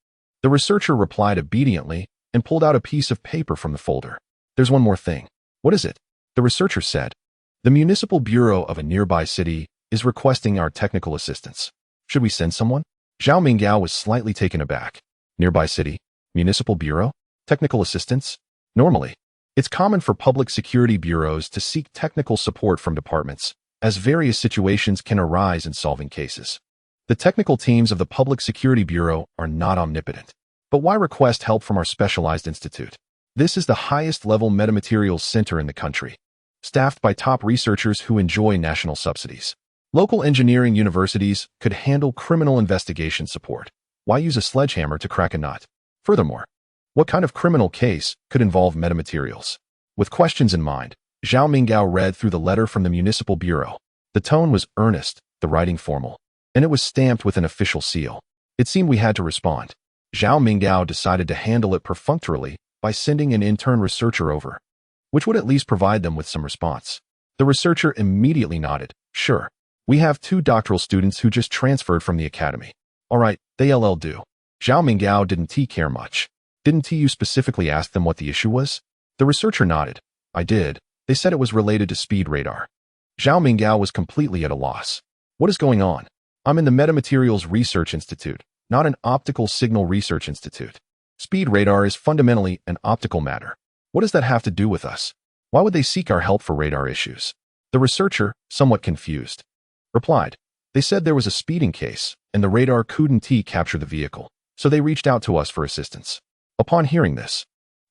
The researcher replied obediently and pulled out a piece of paper from the folder. There's one more thing. What is it? The researcher said. The municipal bureau of a nearby city is requesting our technical assistance. Should we send someone? Zhao Minggao was slightly taken aback. Nearby city? Municipal bureau? Technical assistance? Normally, It's common for public security bureaus to seek technical support from departments, as various situations can arise in solving cases. The technical teams of the Public Security Bureau are not omnipotent. But why request help from our specialized institute? This is the highest-level metamaterials center in the country, staffed by top researchers who enjoy national subsidies. Local engineering universities could handle criminal investigation support. Why use a sledgehammer to crack a nut? Furthermore, what kind of criminal case could involve metamaterials? With questions in mind, Zhao Minggao read through the letter from the Municipal Bureau. The tone was earnest, the writing formal, and it was stamped with an official seal. It seemed we had to respond. Zhao Minggao decided to handle it perfunctorily by sending an intern researcher over, which would at least provide them with some response. The researcher immediately nodded. Sure. We have 2 doctoral students who just transferred from the academy. All right, they'll do. Zhao Minggao didn't care much. Didn't you specifically ask them what the issue was? The researcher nodded. I did. They said it was related to speed radar. Zhao Minggao was completely at a loss. What is going on? I'm in the Metamaterials Research Institute, not an optical signal research institute. Speed radar is fundamentally an optical matter. What does that have to do with us? Why would they seek our help for radar issues? The researcher, somewhat confused, replied. They said there was a speeding case, and the radar couldn't capture the vehicle, so they reached out to us for assistance. Upon hearing this,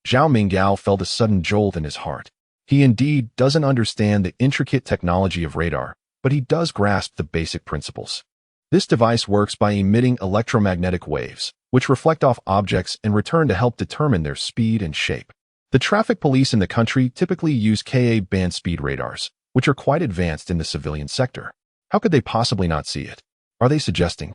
Zhao Minggao felt a sudden jolt in his heart. He indeed doesn't understand the intricate technology of radar, but he does grasp the basic principles. This device works by emitting electromagnetic waves, which reflect off objects in return to help determine their speed and shape. The traffic police in the country typically use Ka-band speed radars, which are quite advanced in the civilian sector. How could they possibly not see it? Are they suggesting,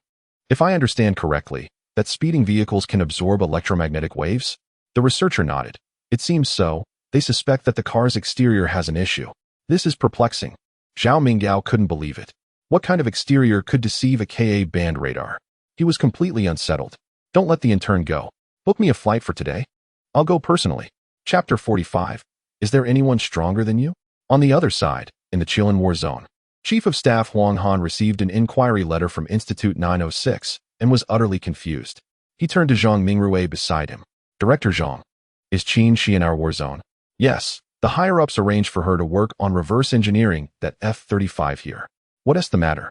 if I understand correctly, that speeding vehicles can absorb electromagnetic waves? The researcher nodded. It seems so. They suspect that the car's exterior has an issue. This is perplexing. Zhao Minggao couldn't believe it. What kind of exterior could deceive a Ka-band radar? He was completely unsettled. Don't let the intern go. Book me a flight for today. I'll go personally. Chapter 45. Is there anyone stronger than you? On the other side, in the Chilean war zone, Chief of Staff Huang Han received an inquiry letter from Institute 906 and was utterly confused. He turned to Zhang Mingrui beside him. Director Zhang, is Qin Shi in our war zone? Yes. The higher-ups arranged for her to work on reverse engineering that F-35 here. What is the matter?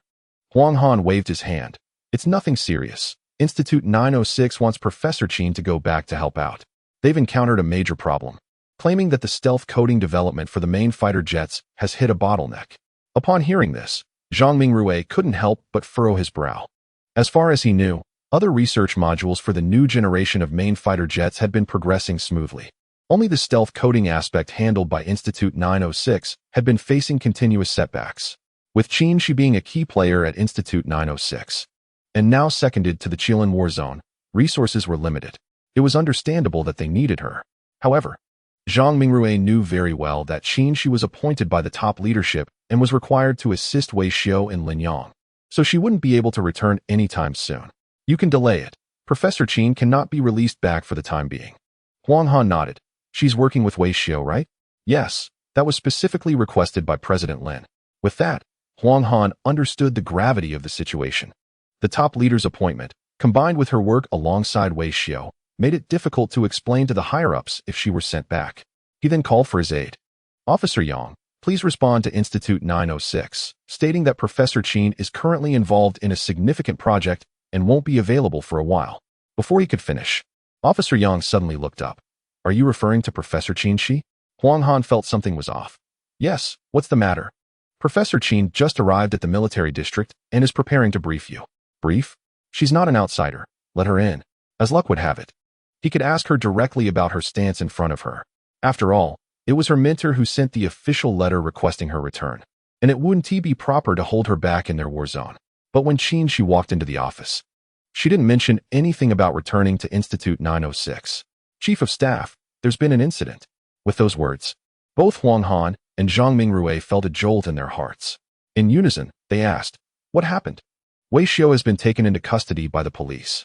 Huang Han waved his hand. It's nothing serious. Institute 906 wants Professor Qin to go back to help out. They've encountered a major problem, claiming that the stealth coating development for the main fighter jets has hit a bottleneck. Upon hearing this, Zhang Mingrui couldn't help but furrow his brow. As far as he knew, other research modules for the new generation of main fighter jets had been progressing smoothly. Only the stealth coating aspect handled by Institute 906 had been facing continuous setbacks, with Qin Shi being a key player at Institute 906. And now seconded to the Chilean war zone, resources were limited. It was understandable that they needed her. However, Zhang Mingrui knew very well that Qin Shi was appointed by the top leadership and was required to assist Wei Xiu in Linyang, so she wouldn't be able to return anytime soon. You can delay it. Professor Qin cannot be released back for the time being. Huang Han nodded. She's working with Wei Xiu, right? Yes, that was specifically requested by President Lin. With that, Huang Han understood the gravity of the situation. The top leader's appointment, combined with her work alongside Wei Xiu, made it difficult to explain to the higher-ups if she were sent back. He then called for his aide. Officer Yang, please respond to Institute 906, stating that Professor Qin is currently involved in a significant project and won't be available for a while. Before he could finish, Officer Yang suddenly looked up. Are you referring to Professor Qin Shi? Huang Han felt something was off. Yes, what's the matter? Professor Qin just arrived at the military district and is preparing to brief you. Brief? She's not an outsider. Let her in. As luck would have it, he could ask her directly about her stance in front of her. After all, it was her mentor who sent the official letter requesting her return, and it wouldn't be proper to hold her back in their war zone. But when Qin Shi walked into the office, she didn't mention anything about returning to Institute 906. Chief of Staff, there's been an incident. With those words, both Huang Han and Zhang Mingrui felt a jolt in their hearts. In unison, they asked, what happened? Wei Xiu has been taken into custody by the police.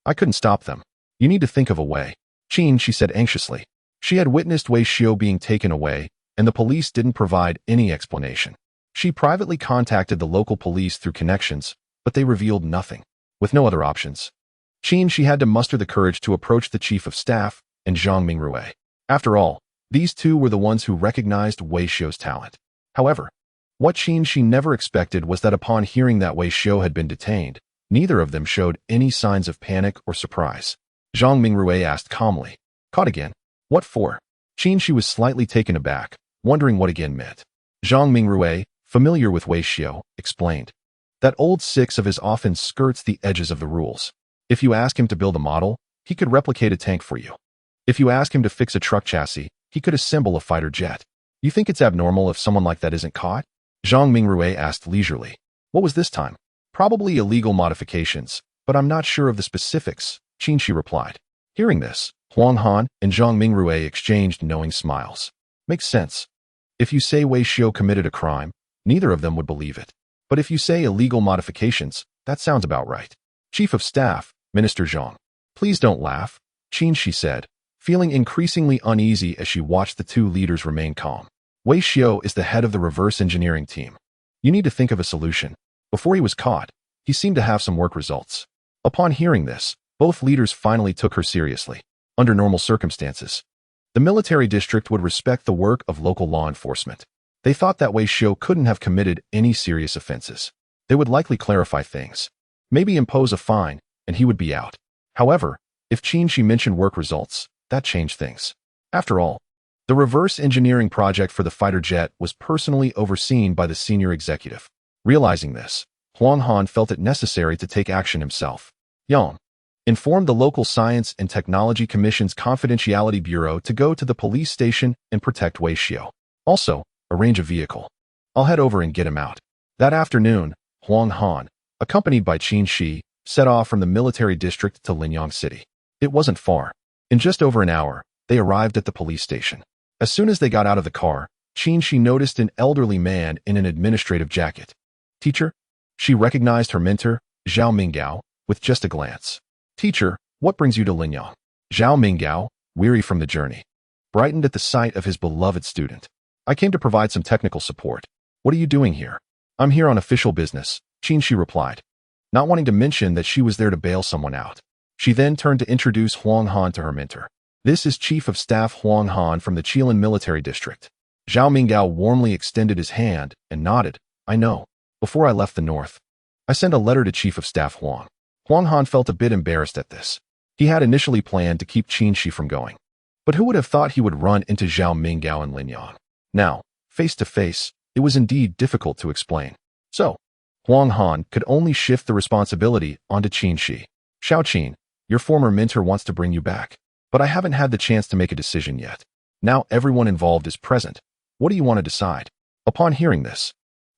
I couldn't stop them. You need to think of a way. Qin, she said anxiously. She had witnessed Wei Xiu being taken away, and the police didn't provide any explanation. She privately contacted the local police through connections, but they revealed nothing. With no other options, Qin, she had to muster the courage to approach the Chief of Staff and Zhang Mingrui. After all, These two were the ones who recognized Wei Xiu's talent. However, what Qin Shi never expected was that upon hearing that Wei Xiu had been detained, neither of them showed any signs of panic or surprise. Zhang Mingrui asked calmly, "Caught again? What for?" Qin Shi was slightly taken aback, wondering what again meant. Zhang Mingrui, familiar with Wei Xiu, explained. That old six of his often skirts the edges of the rules. If you ask him to build a model, he could replicate a tank for you. If you ask him to fix a truck chassis, he could assemble a fighter jet. You think it's abnormal if someone like that isn't caught? Zhang Mingrui asked leisurely. What was this time? Probably illegal modifications, but I'm not sure of the specifics, Qin Shi replied. Hearing this, Huang Han and Zhang Mingrui exchanged knowing smiles. Makes sense. If you say Wei Xiu committed a crime, neither of them would believe it. But if you say illegal modifications, that sounds about right. Chief of Staff, Minister Zhang. Please don't laugh, Qin Shi said, feeling increasingly uneasy as she watched the two leaders remain calm. Wei Xiu is the head of the reverse engineering team. You need to think of a solution. Before he was caught, he seemed to have some work results. Upon hearing this, both leaders finally took her seriously. Under normal circumstances, the military district would respect the work of local law enforcement. They thought that Wei Xiu couldn't have committed any serious offenses. They would likely clarify things, maybe impose a fine, and he would be out. However, if Qin Shi mentioned work results, that changed things. After all, the reverse engineering project for the fighter jet was personally overseen by the senior executive. Realizing this, Huang Han felt it necessary to take action himself. Yang informed the local Science and Technology Commission's Confidentiality Bureau to go to the police station and protect Wei Xiu. Also, arrange a vehicle. I'll head over and get him out. That afternoon, Huang Han, accompanied by Qin Shi, set off from the military district to Linyang City. It wasn't far. In just over an hour, they arrived at the police station. As soon as they got out of the car, Qin Shi noticed an elderly man in an administrative jacket. Teacher? She recognized her mentor, Zhao Minggao, with just a glance. Teacher, what brings you to Linyang? Zhao Minggao, weary from the journey, brightened at the sight of his beloved student. I came to provide some technical support. What are you doing here? I'm here on official business, Qin Shi replied, not wanting to mention that she was there to bail someone out. She then turned to introduce Huang Han to her mentor. This is Chief of Staff Huang Han from the Qilin Military District. Zhao Minggao warmly extended his hand and nodded. I know. Before I left the north, I sent a letter to Chief of Staff Huang. Huang Han felt a bit embarrassed at this. He had initially planned to keep Qin Shi from going. But who would have thought he would run into Zhao Minggao in Linyang? Now, face to face, it was indeed difficult to explain. So, Huang Han could only shift the responsibility onto Qin Shi. Xiao Qin, your former mentor wants to bring you back, but I haven't had the chance to make a decision yet. Now everyone involved is present. What do you want to decide? Upon hearing this,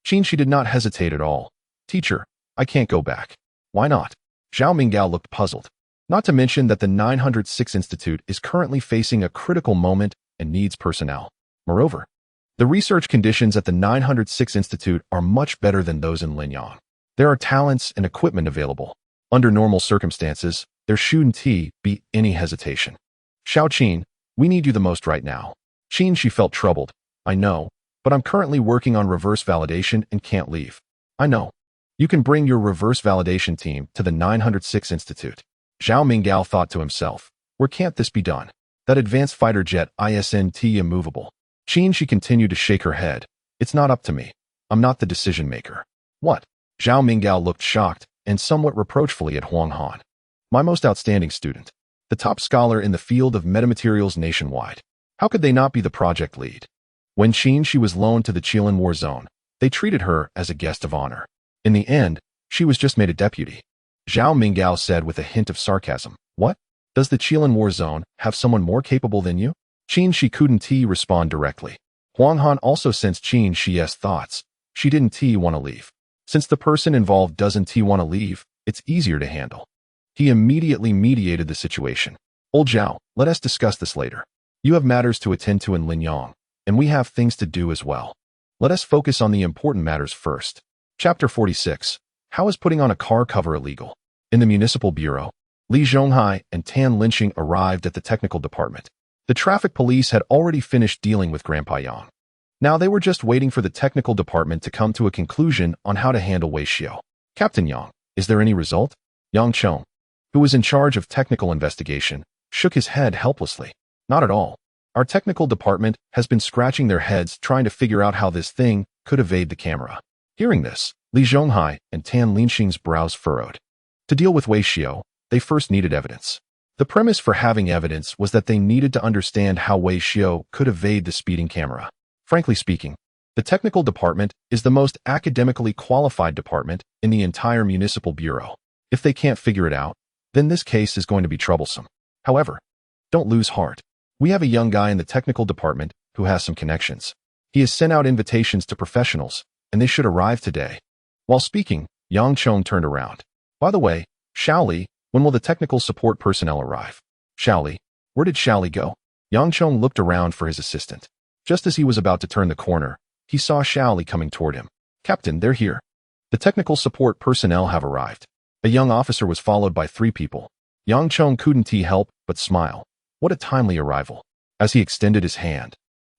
Qin Shi did not hesitate at all. Teacher, I can't go back. Why not? Zhao Minggao looked puzzled. Not to mention that the 906 Institute is currently facing a critical moment and needs personnel. Moreover, the research conditions at the 906 Institute are much better than those in Linyang. There are talents and equipment available. Under normal circumstances, there shouldn't be any hesitation. Xiao Qin, we need you the most right now. Qin Shi felt troubled. I know, but I'm currently working on reverse validation and can't leave. I know. You can bring your reverse validation team to the 906 Institute. Zhao Minggao thought to himself, where can't this be done? That advanced fighter jet isn't immovable. Qin Shi continued to shake her head. It's not up to me. I'm not the decision maker. What? Zhao Minggao looked shocked and somewhat reproachfully at Huang Han. My most outstanding student. The top scholar in the field of metamaterials nationwide. How could they not be the project lead? When Qin Shi was loaned to the Qilin War Zone, they treated her as a guest of honor. In the end, she was just made a deputy. Zhao Minggao said with a hint of sarcasm. What? Does the Qilin War Zone have someone more capable than you? Qin Shi couldn't respond directly. Huang Han also sensed Qin Shi's thoughts. She didn't want to leave. Since the person involved doesn't want to leave, it's easier to handle. He immediately mediated the situation. Old Zhao, let us discuss this later. You have matters to attend to in Linyang, and we have things to do as well. Let us focus on the important matters first. Chapter 46. How is putting on a car cover illegal? In the municipal bureau, Li Zhonghai and Tan Linqing arrived at the technical department. The traffic police had already finished dealing with Grandpa Yang. Now they were just waiting for the technical department to come to a conclusion on how to handle Wei Xiu. Captain Yang, is there any result? Yang Chong, who was in charge of technical investigation, shook his head helplessly. Not at all. Our technical department has been scratching their heads trying to figure out how this thing could evade the camera. Hearing this, Li Zhonghai and Tan Linxing's brows furrowed. To deal with Wei Xiao, they first needed evidence. The premise for having evidence was that they needed to understand how Wei Xiao could evade the speeding camera. Frankly speaking, the technical department is the most academically qualified department in the entire municipal bureau. If they can't figure it out, then this case is going to be troublesome. However, don't lose heart. We have a young guy in the technical department who has some connections. He has sent out invitations to professionals, and they should arrive today. While speaking, Yang Chong turned around. By the way, Xiaoli, when will the technical support personnel arrive? Xiaoli, where did Xiaoli go? Yang Chong looked around for his assistant. Just as he was about to turn the corner, he saw Xiaoli coming toward him. Captain, they're here. The technical support personnel have arrived. A young officer was followed by 3 people. Yang Chong couldn't help but smile. What a timely arrival. As he extended his hand,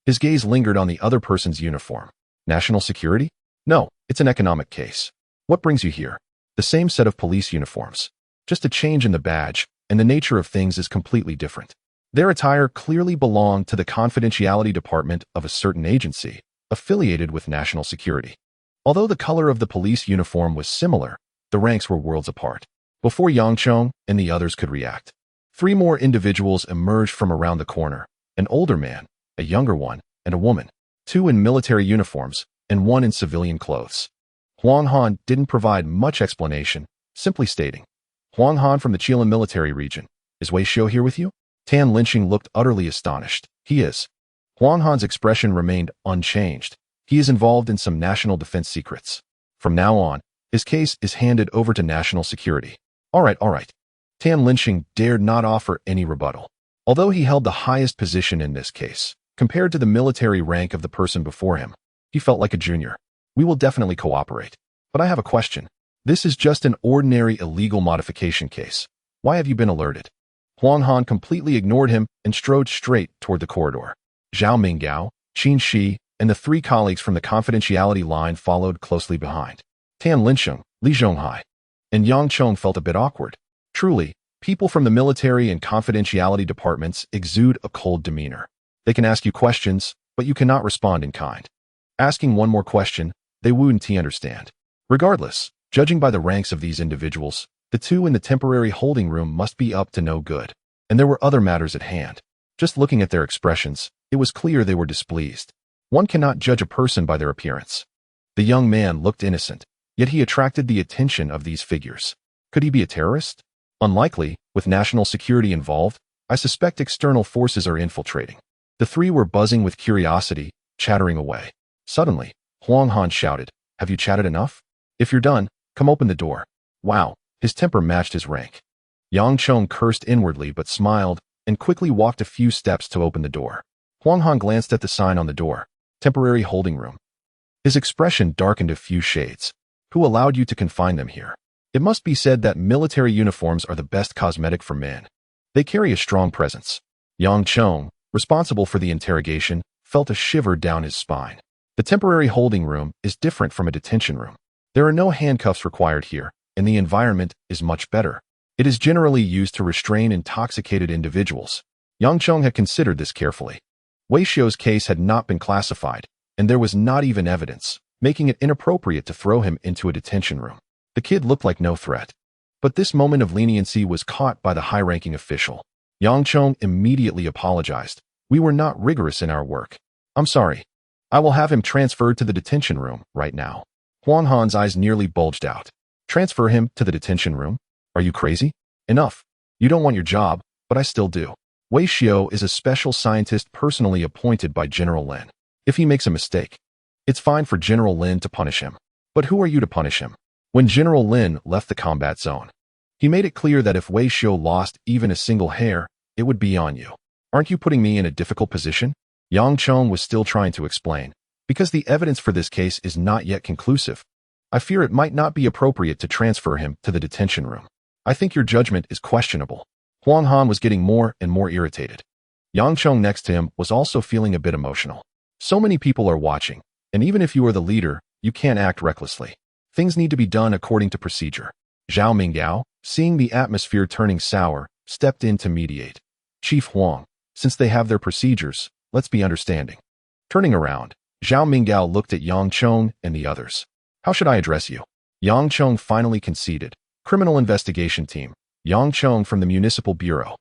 his gaze lingered on the other person's uniform. National security? No, it's an economic case. What brings you here? The same set of police uniforms. Just a change in the badge, and the nature of things is completely different. Their attire clearly belonged to the confidentiality department of a certain agency, affiliated with national security. Although the color of the police uniform was similar, the ranks were worlds apart. Before Yang Chong and the others could react, 3 more individuals emerged from around the corner, an older man, a younger one, and a woman, 2 in military uniforms, and 1 in civilian clothes. Huang Han didn't provide much explanation, simply stating, Huang Han from the Qilin military region. Is Wei Xiao here with you? Tan Linxing looked utterly astonished. He is. Huang Han's expression remained unchanged. He is involved in some national defense secrets. From now on, his case is handed over to national security. All right. Tan Linxing dared not offer any rebuttal. Although he held the highest position in this case, compared to the military rank of the person before him, he felt like a junior. We will definitely cooperate. But I have a question. This is just an ordinary illegal modification case. Why have you been alerted? Huang Han completely ignored him and strode straight toward the corridor. Zhao Minggao, Qin Shi, and the 3 colleagues from the confidentiality line followed closely behind. Tan Linxing, Li Zhonghai, and Yang Chong felt a bit awkward. Truly, people from the military and confidentiality departments exude a cold demeanor. They can ask you questions, but you cannot respond in kind. Asking one more question, they wouldn't understand. Regardless, judging by the ranks of these individuals, the 2 in the temporary holding room must be up to no good. And there were other matters at hand. Just looking at their expressions, it was clear they were displeased. One cannot judge a person by their appearance. The young man looked innocent, yet he attracted the attention of these figures. Could he be a terrorist? Unlikely. With national security involved, I suspect external forces are infiltrating. The 3 were buzzing with curiosity, chattering away. Suddenly, Huang Han shouted, Have you chatted enough? If you're done, come open the door. Wow, his temper matched his rank. Yang Chong cursed inwardly but smiled and quickly walked a few steps to open the door. Huang Han glanced at the sign on the door, temporary holding room. His expression darkened a few shades. Who allowed you to confine them here? It must be said that military uniforms are the best cosmetic for men. They carry a strong presence. Yang Chong, responsible for the interrogation, felt a shiver down his spine. The temporary holding room is different from a detention room. There are no handcuffs required here, and the environment is much better. It is generally used to restrain intoxicated individuals. Yang Chong had considered this carefully. Wei Xiao's case had not been classified, and there was not even evidence, making it inappropriate to throw him into a detention room. The kid looked like no threat. But this moment of leniency was caught by the high-ranking official. Yang Chong immediately apologized. We were not rigorous in our work. I'm sorry. I will have him transferred to the detention room right now. Huang Han's eyes nearly bulged out. Transfer him to the detention room? Are you crazy? Enough. You don't want your job, but I still do. Wei Xiao is a special scientist personally appointed by General Lin. If he makes a mistake, it's fine for General Lin to punish him. But who are you to punish him? When General Lin left the combat zone, he made it clear that if Wei Xiao lost even a single hair, it would be on you. Aren't you putting me in a difficult position? Yang Chong was still trying to explain. Because the evidence for this case is not yet conclusive, I fear it might not be appropriate to transfer him to the detention room. I think your judgment is questionable. Huang Han was getting more and more irritated. Yang Chong next to him was also feeling a bit emotional. So many people are watching, and even if you are the leader, you can't act recklessly. Things need to be done according to procedure. Zhao Minggao, seeing the atmosphere turning sour, stepped in to mediate. Chief Huang, Since they have their procedures, let's be understanding. Turning around, Zhao Minggao looked at Yang Chong and the others. How should I address you? Yang Chong finally conceded. Criminal Investigation Team. Yang Chong from the Municipal Bureau.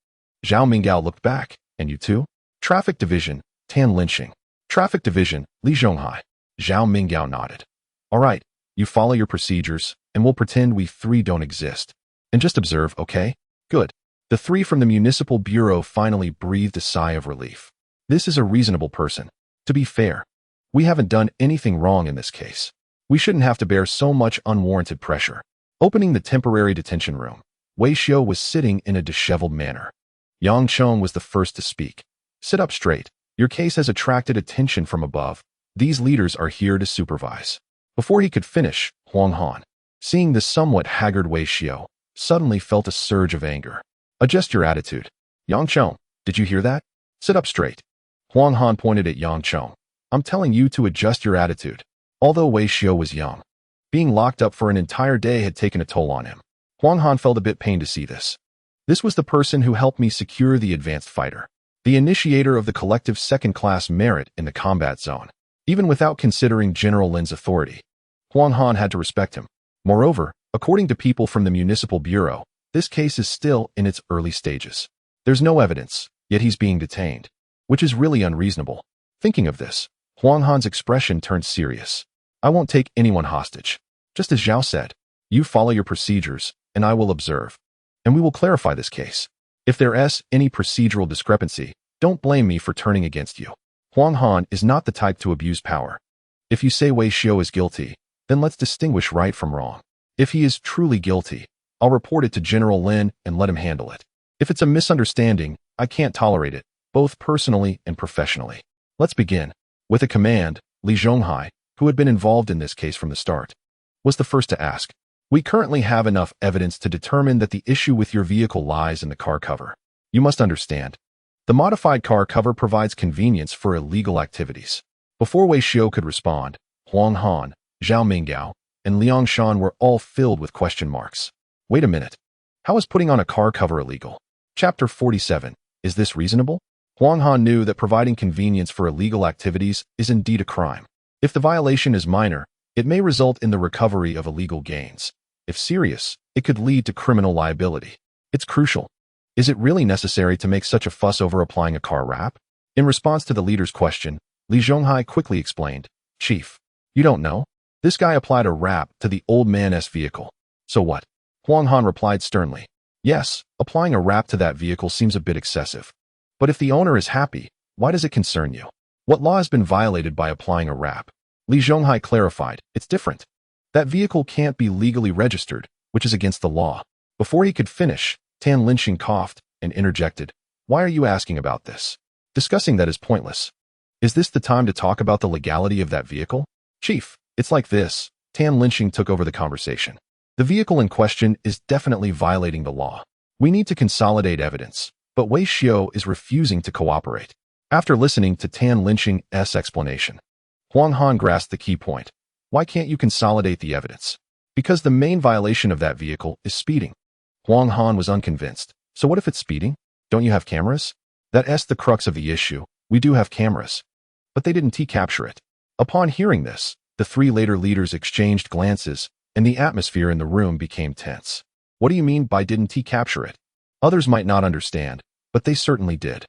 Zhao Minggao looked back. And you too? Traffic Division. Tan Linxing. Traffic Division. Li Zhonghai. Zhao Minggao nodded. All right, you follow your procedures, and we'll pretend we three don't exist. And just observe, okay? Good. The three from the Municipal Bureau finally breathed a sigh of relief. This is a reasonable person. To be fair, we haven't done anything wrong in this case. We shouldn't have to bear so much unwarranted pressure. Opening the temporary detention room, Wei Xiu was sitting in a disheveled manner. Yang Chong was the first to speak. Sit up straight. Your case has attracted attention from above. These leaders are here to supervise. Before he could finish, Huang Han, seeing the somewhat haggard Wei Xiu, suddenly felt a surge of anger. Adjust your attitude. Yang Chong, did you hear that? Sit up straight. Huang Han pointed at Yang Chong. I'm telling you to adjust your attitude. Although Wei Xiu was young, being locked up for an entire day had taken a toll on him. Huang Han felt a bit pained to see this. This was the person who helped me secure the advanced fighter, the initiator of the collective second-class merit in the combat zone. Even without considering General Lin's authority, Huang Han had to respect him. Moreover, according to people from the Municipal Bureau, this case is still in its early stages. There's no evidence, yet he's being detained, which is really unreasonable. Thinking of this, Huang Han's expression turned serious. I won't take anyone hostage. Just as Zhao said, you follow your procedures, and I will observe. And we will clarify this case. If there's any procedural discrepancy, don't blame me for turning against you. Huang Han is not the type to abuse power. If you say Wei Xiu is guilty, then let's distinguish right from wrong. If he is truly guilty, I'll report it to General Lin and let him handle it. If it's a misunderstanding, I can't tolerate it, both personally and professionally. Let's begin. With a command, Li Zhonghai, who had been involved in this case from the start, was the first to ask. We currently have enough evidence to determine that the issue with your vehicle lies in the car cover. You must understand. The modified car cover provides convenience for illegal activities. Before Wei Xiu could respond, Huang Han, Zhao Minggao, and Liang Shan were all filled with question marks. Wait a minute. How is putting on a car cover illegal? Chapter 47. Is this reasonable? Huang Han knew that providing convenience for illegal activities is indeed a crime. If the violation is minor, it may result in the recovery of illegal gains. If serious, it could lead to criminal liability. It's crucial. Is it really necessary to make such a fuss over applying a car wrap? In response to the leader's question, Li Zhonghai quickly explained, Chief, you don't know? This guy applied a wrap to the old man's vehicle. So what? Huang Han replied sternly. Yes, applying a wrap to that vehicle seems a bit excessive. But if the owner is happy, why does it concern you? What law has been violated by applying a wrap? Li Zhonghai clarified, it's different. That vehicle can't be legally registered, which is against the law. Before he could finish, Tan Linxing coughed and interjected, why are you asking about this? Discussing that is pointless. Is this the time to talk about the legality of that vehicle? Chief, it's like this. Tan Linxing took over the conversation. The vehicle in question is definitely violating the law. We need to consolidate evidence, but Wei Xiu is refusing to cooperate. After listening to Tan Linxing's explanation, Huang Han grasped the key point. Why can't you consolidate the evidence? Because the main violation of that vehicle is speeding. Huang Han was unconvinced. So what if it's speeding? Don't you have cameras? That's the crux of the issue. We do have cameras. But they didn't capture it. Upon hearing this, the three later leaders exchanged glances, and the atmosphere in the room became tense. What do you mean by didn't capture it? Others might not understand, but they certainly did.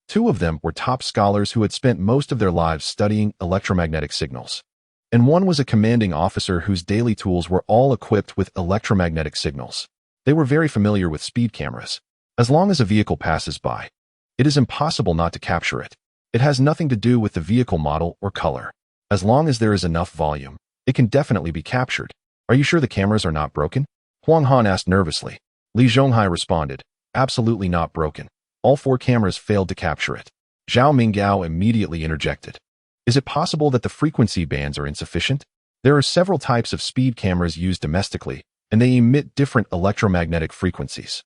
Two of them were top scholars who had spent most of their lives studying electromagnetic signals. And one was a commanding officer whose daily tools were all equipped with electromagnetic signals. They were very familiar with speed cameras. As long as a vehicle passes by, it is impossible not to capture it. It has nothing to do with the vehicle model or color. As long as there is enough volume, it can definitely be captured. Are you sure the cameras are not broken? Huang Han asked nervously. Li Zhonghai responded, absolutely not broken. All four cameras failed to capture it. Zhao Minggao immediately interjected. Is it possible that the frequency bands are insufficient? There are several types of speed cameras used domestically, and they emit different electromagnetic frequencies.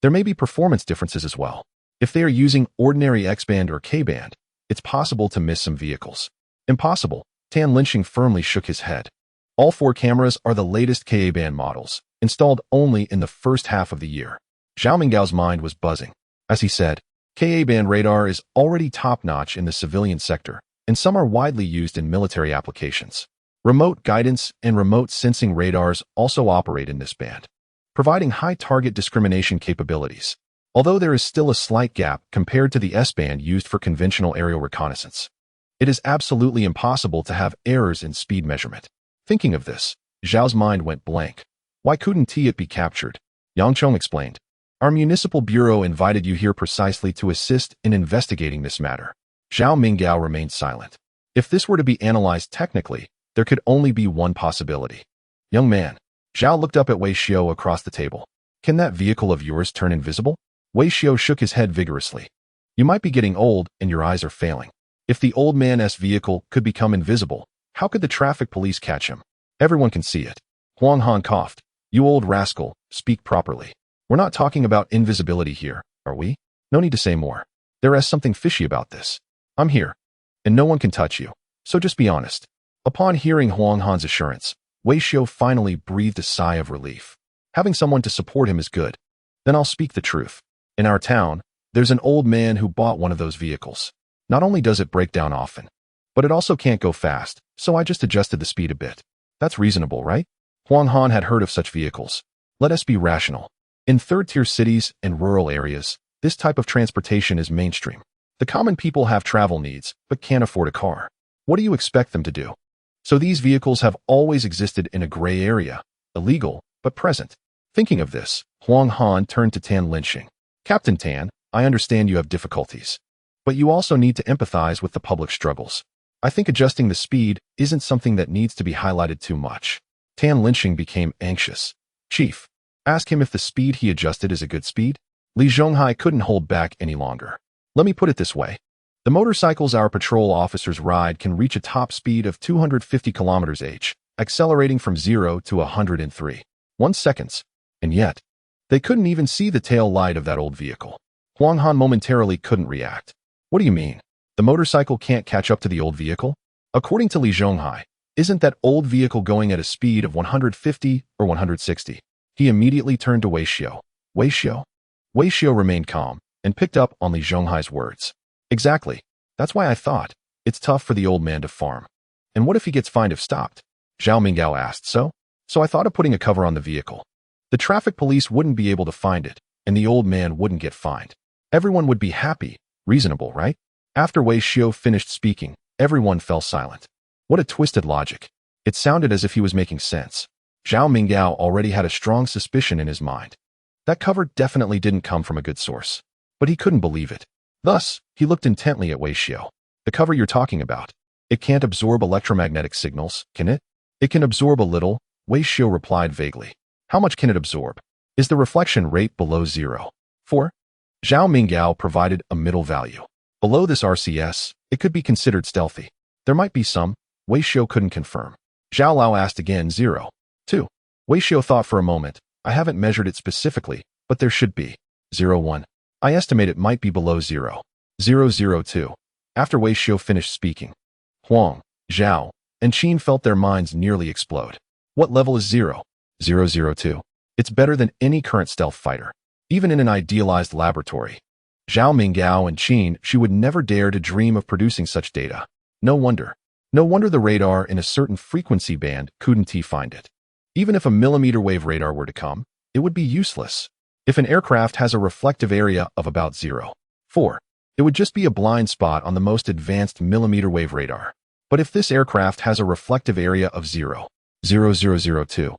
There may be performance differences as well. If they are using ordinary X-band or K-band, it's possible to miss some vehicles. Impossible. Tan Linxing firmly shook his head. All four cameras are the latest Ka-band models, installed only in the first half of the year. Zhao Minggao's mind was buzzing. As he said, Ka-band radar is already top-notch in the civilian sector, and some are widely used in military applications. Remote guidance and remote sensing radars also operate in this band, providing high target discrimination capabilities, although there is still a slight gap compared to the S-band used for conventional aerial reconnaissance. It is absolutely impossible to have errors in speed measurement. Thinking of this, Zhao's mind went blank. Why couldn't it be captured? Yang Chong explained. Our municipal bureau invited you here precisely to assist in investigating this matter. Zhao Minggao remained silent. If this were to be analyzed technically, there could only be one possibility. Young man. Zhao looked up at Wei Xiao across the table. Can that vehicle of yours turn invisible? Wei Xiao shook his head vigorously. You might be getting old and your eyes are failing. If the old man's vehicle could become invisible, how could the traffic police catch him? Everyone can see it. Huang Han coughed. You old rascal, speak properly. We're not talking about invisibility here, are we? No need to say more. There is something fishy about this. I'm here, and no one can touch you, so just be honest. Upon hearing Huang Han's assurance, Wei Xiao finally breathed a sigh of relief. Having someone to support him is good. Then I'll speak the truth. In our town, there's an old man who bought one of those vehicles. Not only does it break down often, but it also can't go fast, so I just adjusted the speed a bit. That's reasonable, right? Huang Han had heard of such vehicles. Let us be rational. In third-tier cities and rural areas, this type of transportation is mainstream. The common people have travel needs, but can't afford a car. What do you expect them to do? So these vehicles have always existed in a gray area, illegal, but present. Thinking of this, Huang Han turned to Tan Linxing. Captain Tan, I understand you have difficulties, but you also need to empathize with the public struggles. I think adjusting the speed isn't something that needs to be highlighted too much. Tan Linxing became anxious. Chief, ask him if the speed he adjusted is a good speed. Li Zhonghai couldn't hold back any longer. Let me put it this way. The motorcycles our patrol officers ride can reach a top speed of 250 km/h, accelerating from 0 to 103 seconds. And yet, they couldn't even see the tail light of that old vehicle. Huang Han momentarily couldn't react. What do you mean? The motorcycle can't catch up to the old vehicle? According to Li Zhonghai, isn't that old vehicle going at a speed of 150 or 160? He immediately turned to Wei Xiao. Wei Xiao? Wei Xiao remained calm and picked up on Li Zhonghai's words. Exactly. That's why I thought. It's tough for the old man to farm. And what if he gets fined if stopped? Zhao Minggao asked. So I thought of putting a cover on the vehicle. The traffic police wouldn't be able to find it, and the old man wouldn't get fined. Everyone would be happy. Reasonable, right? After Wei Xiao finished speaking, everyone fell silent. What a twisted logic. It sounded as if he was making sense. Zhao Minggao already had a strong suspicion in his mind. That cover definitely didn't come from a good source. But he couldn't believe it. Thus, he looked intently at Wei Xiao. The cover you're talking about. It can't absorb electromagnetic signals, can it? It can absorb a little, Wei Xiao replied vaguely. How much can it absorb? Is the reflection rate below 0? 4. Zhao Minggao provided a middle value. Below this RCS, it could be considered stealthy. There might be some. Wei Xiao couldn't confirm. Zhao Lao asked again 0. 2. Wei Xiao thought for a moment. I haven't measured it specifically, but there should be. 0.1. I estimate it might be below 0. 0.02. After Wei Xiao finished speaking, Huang, Zhao, and Qin felt their minds nearly explode. What level is 0? 0.02. It's better than any current stealth fighter, even in an idealized laboratory. Zhao Minggao and Qin, she would never dare to dream of producing such data. No wonder the radar in a certain frequency band couldn't find it. Even if a millimeter wave radar were to come, it would be useless. If an aircraft has a reflective area of about 0.4, it would just be a blind spot on the most advanced millimeter wave radar. But if this aircraft has a reflective area of 0.0002,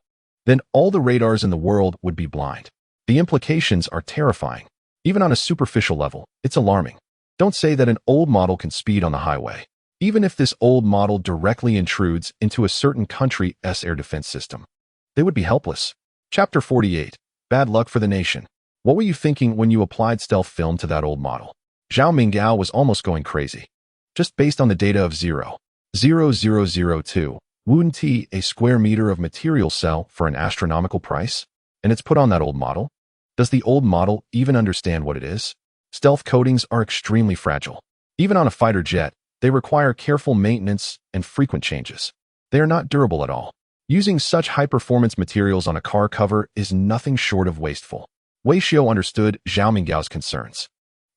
then all the radars in the world would be blind. The implications are terrifying. Even on a superficial level, it's alarming. Don't say that an old model can speed on the highway. Even if this old model directly intrudes into a certain country's air defense system, they would be helpless. Chapter 48. Bad luck for the nation. What were you thinking when you applied stealth film to that old model? Zhao Minggao was almost going crazy. Just based on the data of 0.0002, wouldn't a square meter of material sell for an astronomical price? And it's put on that old model? Does the old model even understand what it is? Stealth coatings are extremely fragile. Even on a fighter jet, they require careful maintenance and frequent changes. They are not durable at all. Using such high-performance materials on a car cover is nothing short of wasteful. Wei Xiao understood Zhao Minggao's concerns.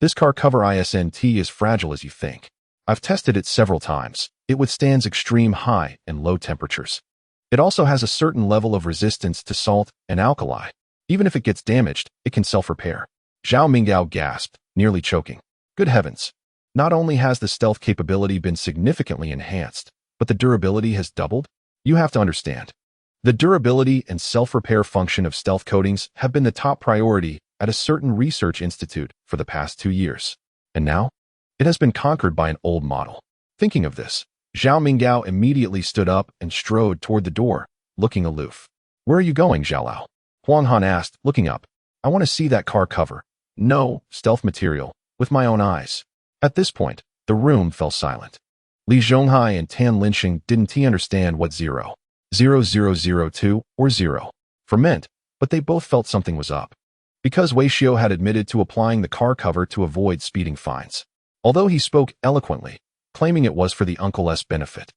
This car cover isn't as fragile as you think. I've tested it several times. It withstands extreme high and low temperatures. It also has a certain level of resistance to salt and alkali. Even if it gets damaged, it can self-repair. Zhao Minggao gasped, nearly choking. Good heavens. Not only has the stealth capability been significantly enhanced, but the durability has doubled? You have to understand. The durability and self-repair function of stealth coatings have been the top priority at a certain research institute for the past 2 years. And now, it has been conquered by an old model. Thinking of this, Zhao Minggao immediately stood up and strode toward the door, looking aloof. Where are you going, Zhao Lao? Huang Han asked, looking up. I want to see that car cover. No, stealth material, with my own eyes. At this point, the room fell silent. Li Zhonghai and Tan Linxing didn't understand what 0002 or 0 for meant, but they both felt something was up. Because Wei Xiao had admitted to applying the car cover to avoid speeding fines. Although he spoke eloquently, claiming it was for the uncle's benefit.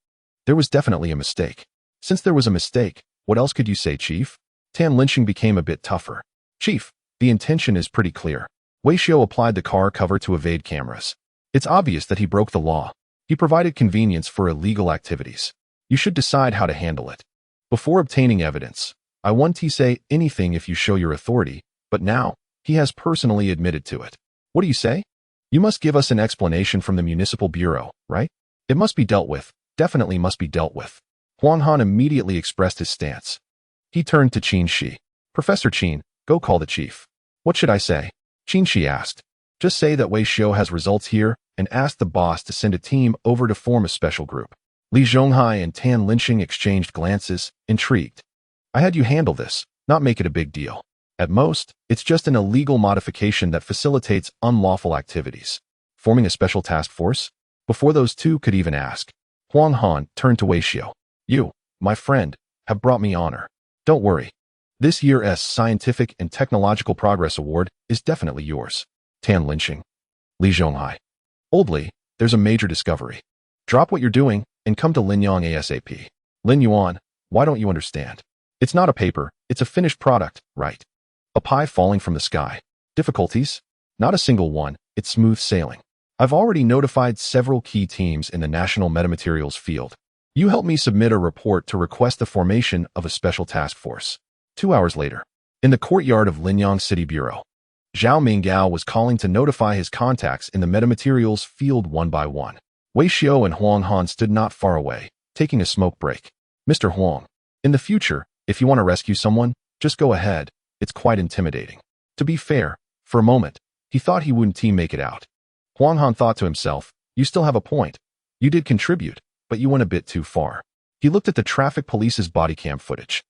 There was definitely a mistake. Since there was a mistake, what else could you say, Chief? Tan Linxing became a bit tougher. Chief, the intention is pretty clear. Wei Xiao applied the car cover to evade cameras. It's obvious that he broke the law. He provided convenience for illegal activities. You should decide how to handle it. Before obtaining evidence, I won't say anything if you show your authority, but now, he has personally admitted to it. What do you say? You must give us an explanation from the municipal bureau, right? It must be dealt with, definitely must be dealt with. Huang Han immediately expressed his stance. He turned to Qin Shi. Professor Qin, go call the chief. What should I say? Qin Shi asked. Just say that Wei Xiao has results here and ask the boss to send a team over to form a special group. Li Zhonghai and Tan Linxing exchanged glances, intrigued. I had you handle this, not make it a big deal. At most, it's just an illegal modification that facilitates unlawful activities. Forming a special task force? Before those two could even ask, Huang Han turned to Wei Xiao. You, my friend, have brought me honor. Don't worry. This year's Scientific and Technological Progress Award is definitely yours. Tan Linxing. Li Zhonghai. Old Li, there's a major discovery. Drop what you're doing and come to Linyang ASAP. Lin Yuan, why don't you understand? It's not a paper, it's a finished product, right? A pie falling from the sky. Difficulties? Not a single one, it's smooth sailing. I've already notified several key teams in the national metamaterials field. You help me submit a report to request the formation of a special task force. 2 hours later, in the courtyard of Linyang City Bureau, Zhao Minggao was calling to notify his contacts in the metamaterials field one by one. Wei Xiao and Huang Han stood not far away, taking a smoke break. Mr. Huang, in the future, if you want to rescue someone, just go ahead. It's quite intimidating. To be fair, for a moment, he thought he wouldn't make it out. Huang Han thought to himself, you still have a point. You did contribute, but you went a bit too far. He looked at the traffic police's body cam footage.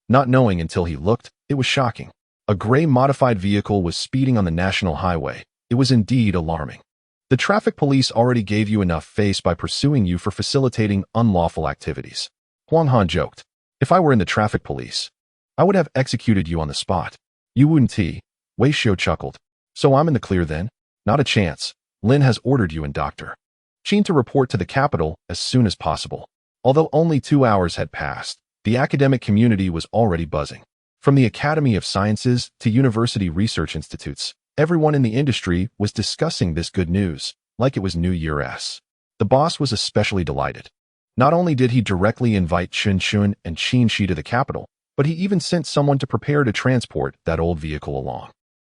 Not knowing until he looked, it was shocking. A gray modified vehicle was speeding on the national highway. It was indeed alarming. The traffic police already gave you enough face by pursuing you for facilitating unlawful activities. Huang Han joked. If I were in the traffic police, I would have executed you on the spot. You wouldn't. Wei Xiao chuckled. So I'm in the clear then? Not a chance. Lin has ordered you and Dr. Qin to report to the capital as soon as possible. Although only 2 hours had passed, the academic community was already buzzing. From the Academy of Sciences to university research institutes, everyone in the industry was discussing this good news, like it was New Year's. The boss was especially delighted. Not only did he directly invite Chun Chun and Qin Shi to the capital, but he even sent someone to prepare to transport that old vehicle along.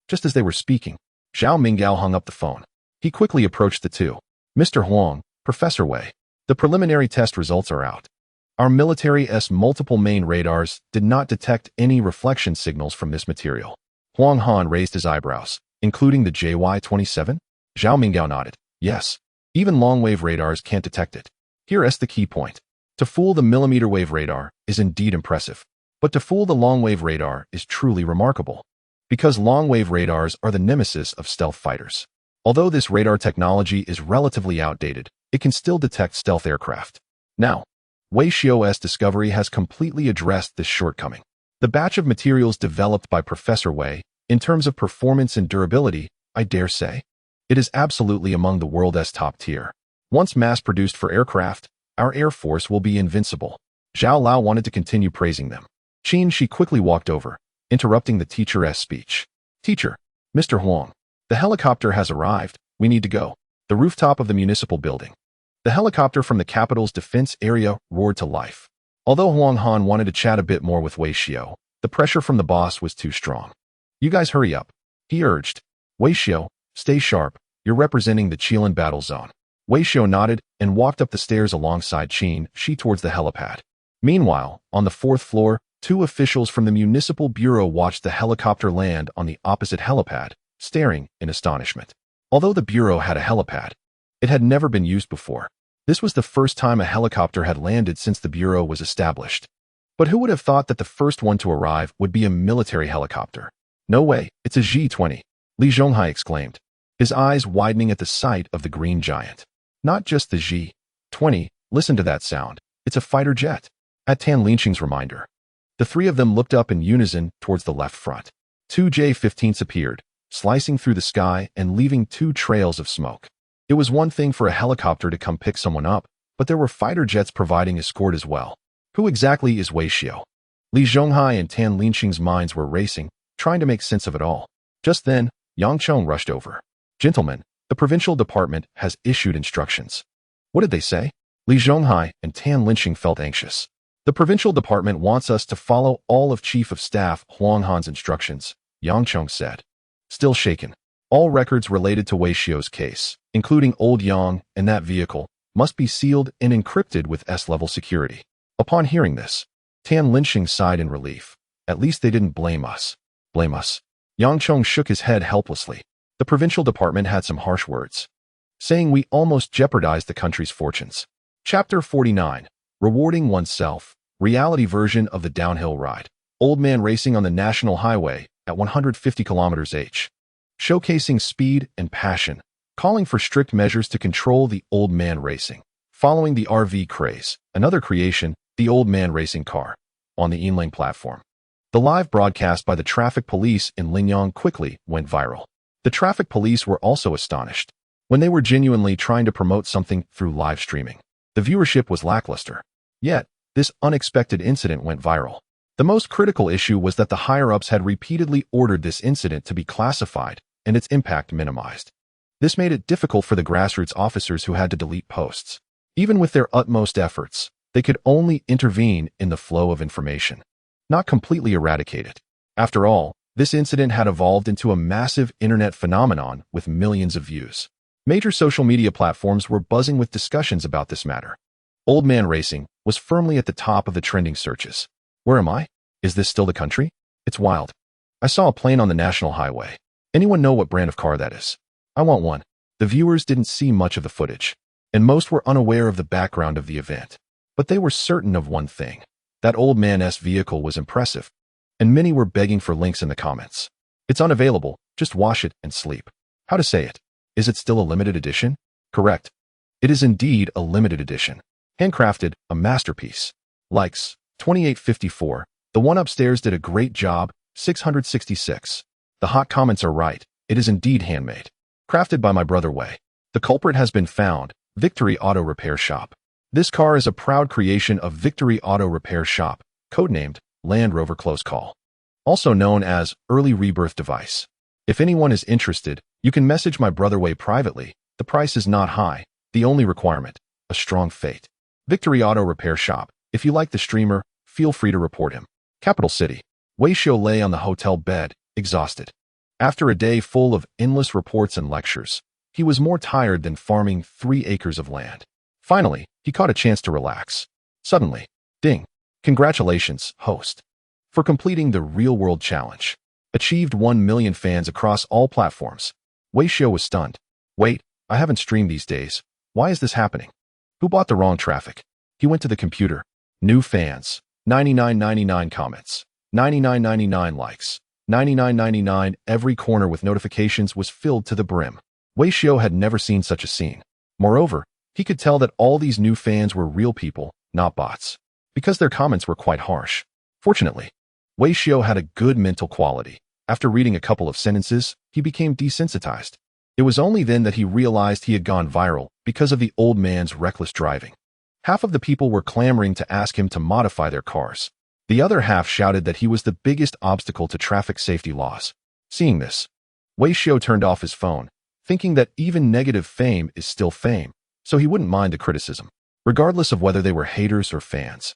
Just as they were speaking, Zhao Minggao hung up the phone. He quickly approached the two. Mr. Huang, Professor Wei, the preliminary test results are out. Our military's multiple main radars did not detect any reflection signals from this material. Huang Han raised his eyebrows, including the JY-27? Zhao Minggao nodded. Yes, even long-wave radars can't detect it. Here's the key point. To fool the millimeter-wave radar is indeed impressive, but to fool the long-wave radar is truly remarkable. Because long-wave radars are the nemesis of stealth fighters. Although this radar technology is relatively outdated, it can still detect stealth aircraft. Now, Wei Xiao's discovery has completely addressed this shortcoming. The batch of materials developed by Professor Wei, in terms of performance and durability, I dare say, it is absolutely among the world's top tier. Once mass-produced for aircraft, our Air Force will be invincible. Zhao Lao wanted to continue praising them. Qin Shi quickly walked over, interrupting the teacher's speech. Teacher, Mr. Huang, The helicopter has arrived. We need to go. The rooftop of the municipal building. The helicopter from the capital's defense area roared to life. Although Huang Han wanted to chat a bit more with Wei Xiao, the pressure from the boss was too strong. You guys hurry up, he urged. Wei Xiao, stay sharp. You're representing the Qilin battle zone. Wei Xiao nodded and walked up the stairs alongside Qin Shi towards the helipad. Meanwhile, on the fourth floor, two officials from the municipal bureau watched the helicopter land on the opposite helipad, staring in astonishment. Although the bureau had a helipad, it had never been used before. This was the first time a helicopter had landed since the bureau was established. But who would have thought that the first one to arrive would be a military helicopter? No way, it's a G-20, Li Zhonghai exclaimed, his eyes widening at the sight of the green giant. Not just the G-20, listen to that sound. It's a fighter jet. At Tan Linqing's reminder, the three of them looked up in unison towards the left front. Two J-15s appeared, slicing through the sky and leaving two trails of smoke. It was one thing for a helicopter to come pick someone up, but there were fighter jets providing escort as well. Who exactly is Wei Xiao? Li Zhonghai and Tan Linqing's minds were racing, trying to make sense of it all. Just then, Yang Chong rushed over. Gentlemen, the provincial department has issued instructions. What did they say? Li Zhonghai and Tan Linqing felt anxious. The provincial department wants us to follow all of Chief of Staff Huang Han's instructions, Yang Chong said. Still shaken. All records related to Wei Xiao's case, including Old Yang and that vehicle, must be sealed and encrypted with S-level security. Upon hearing this, Tan Linqing sighed in relief. At least they didn't blame us. Blame us? Yang Chong shook his head helplessly. The provincial department had some harsh words, saying we almost jeopardized the country's fortunes. Chapter 49. Rewarding Oneself. Reality version of the downhill ride. Old man racing on the national highway at 150 km/h. Showcasing speed and passion, calling for strict measures to control the old man racing. Following the RV craze, another creation, the old man racing car, on the Yinling platform. The live broadcast by the traffic police in Lingyang quickly went viral. The traffic police were also astonished. When they were genuinely trying to promote something through live streaming, the viewership was lackluster. Yet, this unexpected incident went viral. The most critical issue was that the higher-ups had repeatedly ordered this incident to be classified and its impact minimized. This made it difficult for the grassroots officers who had to delete posts. Even with their utmost efforts, they could only intervene in the flow of information, not completely eradicate it. After all, this incident had evolved into a massive internet phenomenon with millions of views. Major social media platforms were buzzing with discussions about this matter. Old man racing was firmly at the top of the trending searches. Where am I? Is this still the country? It's wild. I saw a plane on the national highway. Anyone know what brand of car that is? I want one. The viewers didn't see much of the footage, and most were unaware of the background of the event. But they were certain of one thing. That old man's vehicle was impressive, and many were begging for links in the comments. It's unavailable, just wash it and sleep. How to say it? Is it still a limited edition? Correct. It is indeed a limited edition. Handcrafted, a masterpiece. Likes, 2854. The one upstairs did a great job, 666. The hot comments are right. It is indeed handmade. Crafted by my brother Wei. The culprit has been found, Victory Auto Repair Shop. This car is a proud creation of Victory Auto Repair Shop, codenamed Land Rover Close Call, also known as Early Rebirth Device. If anyone is interested, you can message my brother Wei privately. The price is not high. The only requirement, a strong fate. Victory Auto Repair Shop. If you like the streamer, feel free to report him. Capital City. Wei Xiao lay on the hotel bed, exhausted. After a day full of endless reports and lectures, he was more tired than farming 3 acres of land. Finally, he caught a chance to relax. Suddenly, ding. Congratulations, host, for completing the real-world challenge. Achieved 1 million fans across all platforms. Wei Xiao was stunned. Wait, I haven't streamed these days. Why is this happening? Who bought the wrong traffic? He went to the computer. New fans. 99.99 comments. 99.99 likes. 99.99. Every corner with notifications was filled to the brim. Wei Xiao had never seen such a scene. Moreover, he could tell that all these new fans were real people, not bots, because their comments were quite harsh. Fortunately, Wei Xiao had a good mental quality. After reading a couple of sentences, he became desensitized. It was only then that he realized he had gone viral because of the old man's reckless driving. Half of the people were clamoring to ask him to modify their cars. The other half shouted that he was the biggest obstacle to traffic safety laws. Seeing this, Wei Xiao turned off his phone, thinking that even negative fame is still fame, so he wouldn't mind the criticism, regardless of whether they were haters or fans.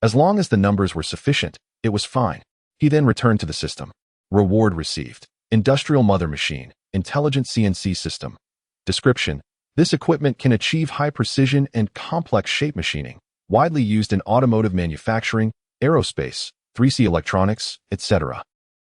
As long as the numbers were sufficient, it was fine. He then returned to the system. Reward received. Industrial Mother Machine. Intelligent CNC System. Description: this equipment can achieve high precision and complex shape machining, widely used in automotive manufacturing, aerospace, 3C electronics, etc.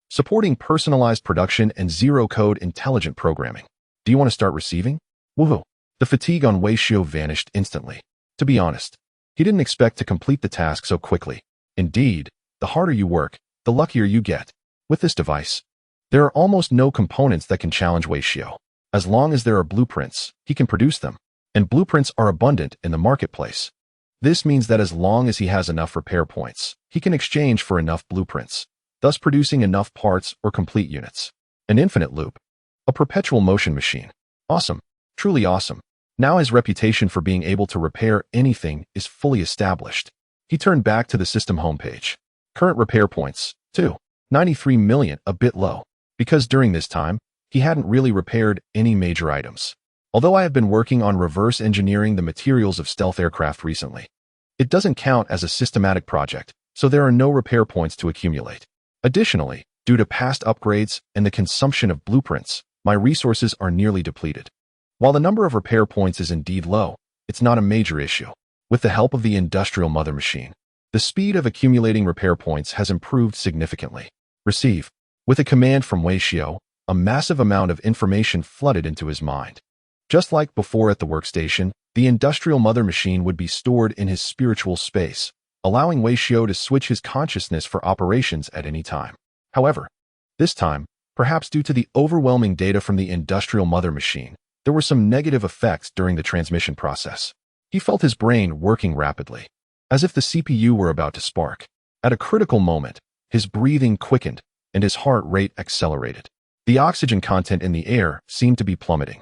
Supporting personalized production and zero-code intelligent programming. Do you want to start receiving? Woohoo! The fatigue on Wei Xiao vanished instantly. To be honest, he didn't expect to complete the task so quickly. Indeed, the harder you work, the luckier you get. With this device, there are almost no components that can challenge Wei Xiao. As long as there are blueprints, he can produce them, and blueprints are abundant in the marketplace. This means that as long as he has enough repair points, he can exchange for enough blueprints, thus producing enough parts or complete units. An infinite loop. A perpetual motion machine. Awesome. Truly awesome. Now his reputation for being able to repair anything is fully established. He turned back to the system homepage. Current repair points, 293 million, a bit low, because during this time, he hadn't really repaired any major items. Although I have been working on reverse engineering the materials of stealth aircraft recently, it doesn't count as a systematic project, so there are no repair points to accumulate. Additionally, due to past upgrades and the consumption of blueprints, my resources are nearly depleted. While the number of repair points is indeed low, it's not a major issue. With the help of the Industrial Mother Machine, the speed of accumulating repair points has improved significantly. Receive. With a command from Wei Xiao, a massive amount of information flooded into his mind. Just like before at the workstation, the Industrial Mother Machine would be stored in his spiritual space, allowing Wei Xiao to switch his consciousness for operations at any time. However, this time, perhaps due to the overwhelming data from the Industrial Mother Machine, there were some negative effects during the transmission process. He felt his brain working rapidly, as if the CPU were about to spark. At a critical moment, his breathing quickened and his heart rate accelerated. The oxygen content in the air seemed to be plummeting.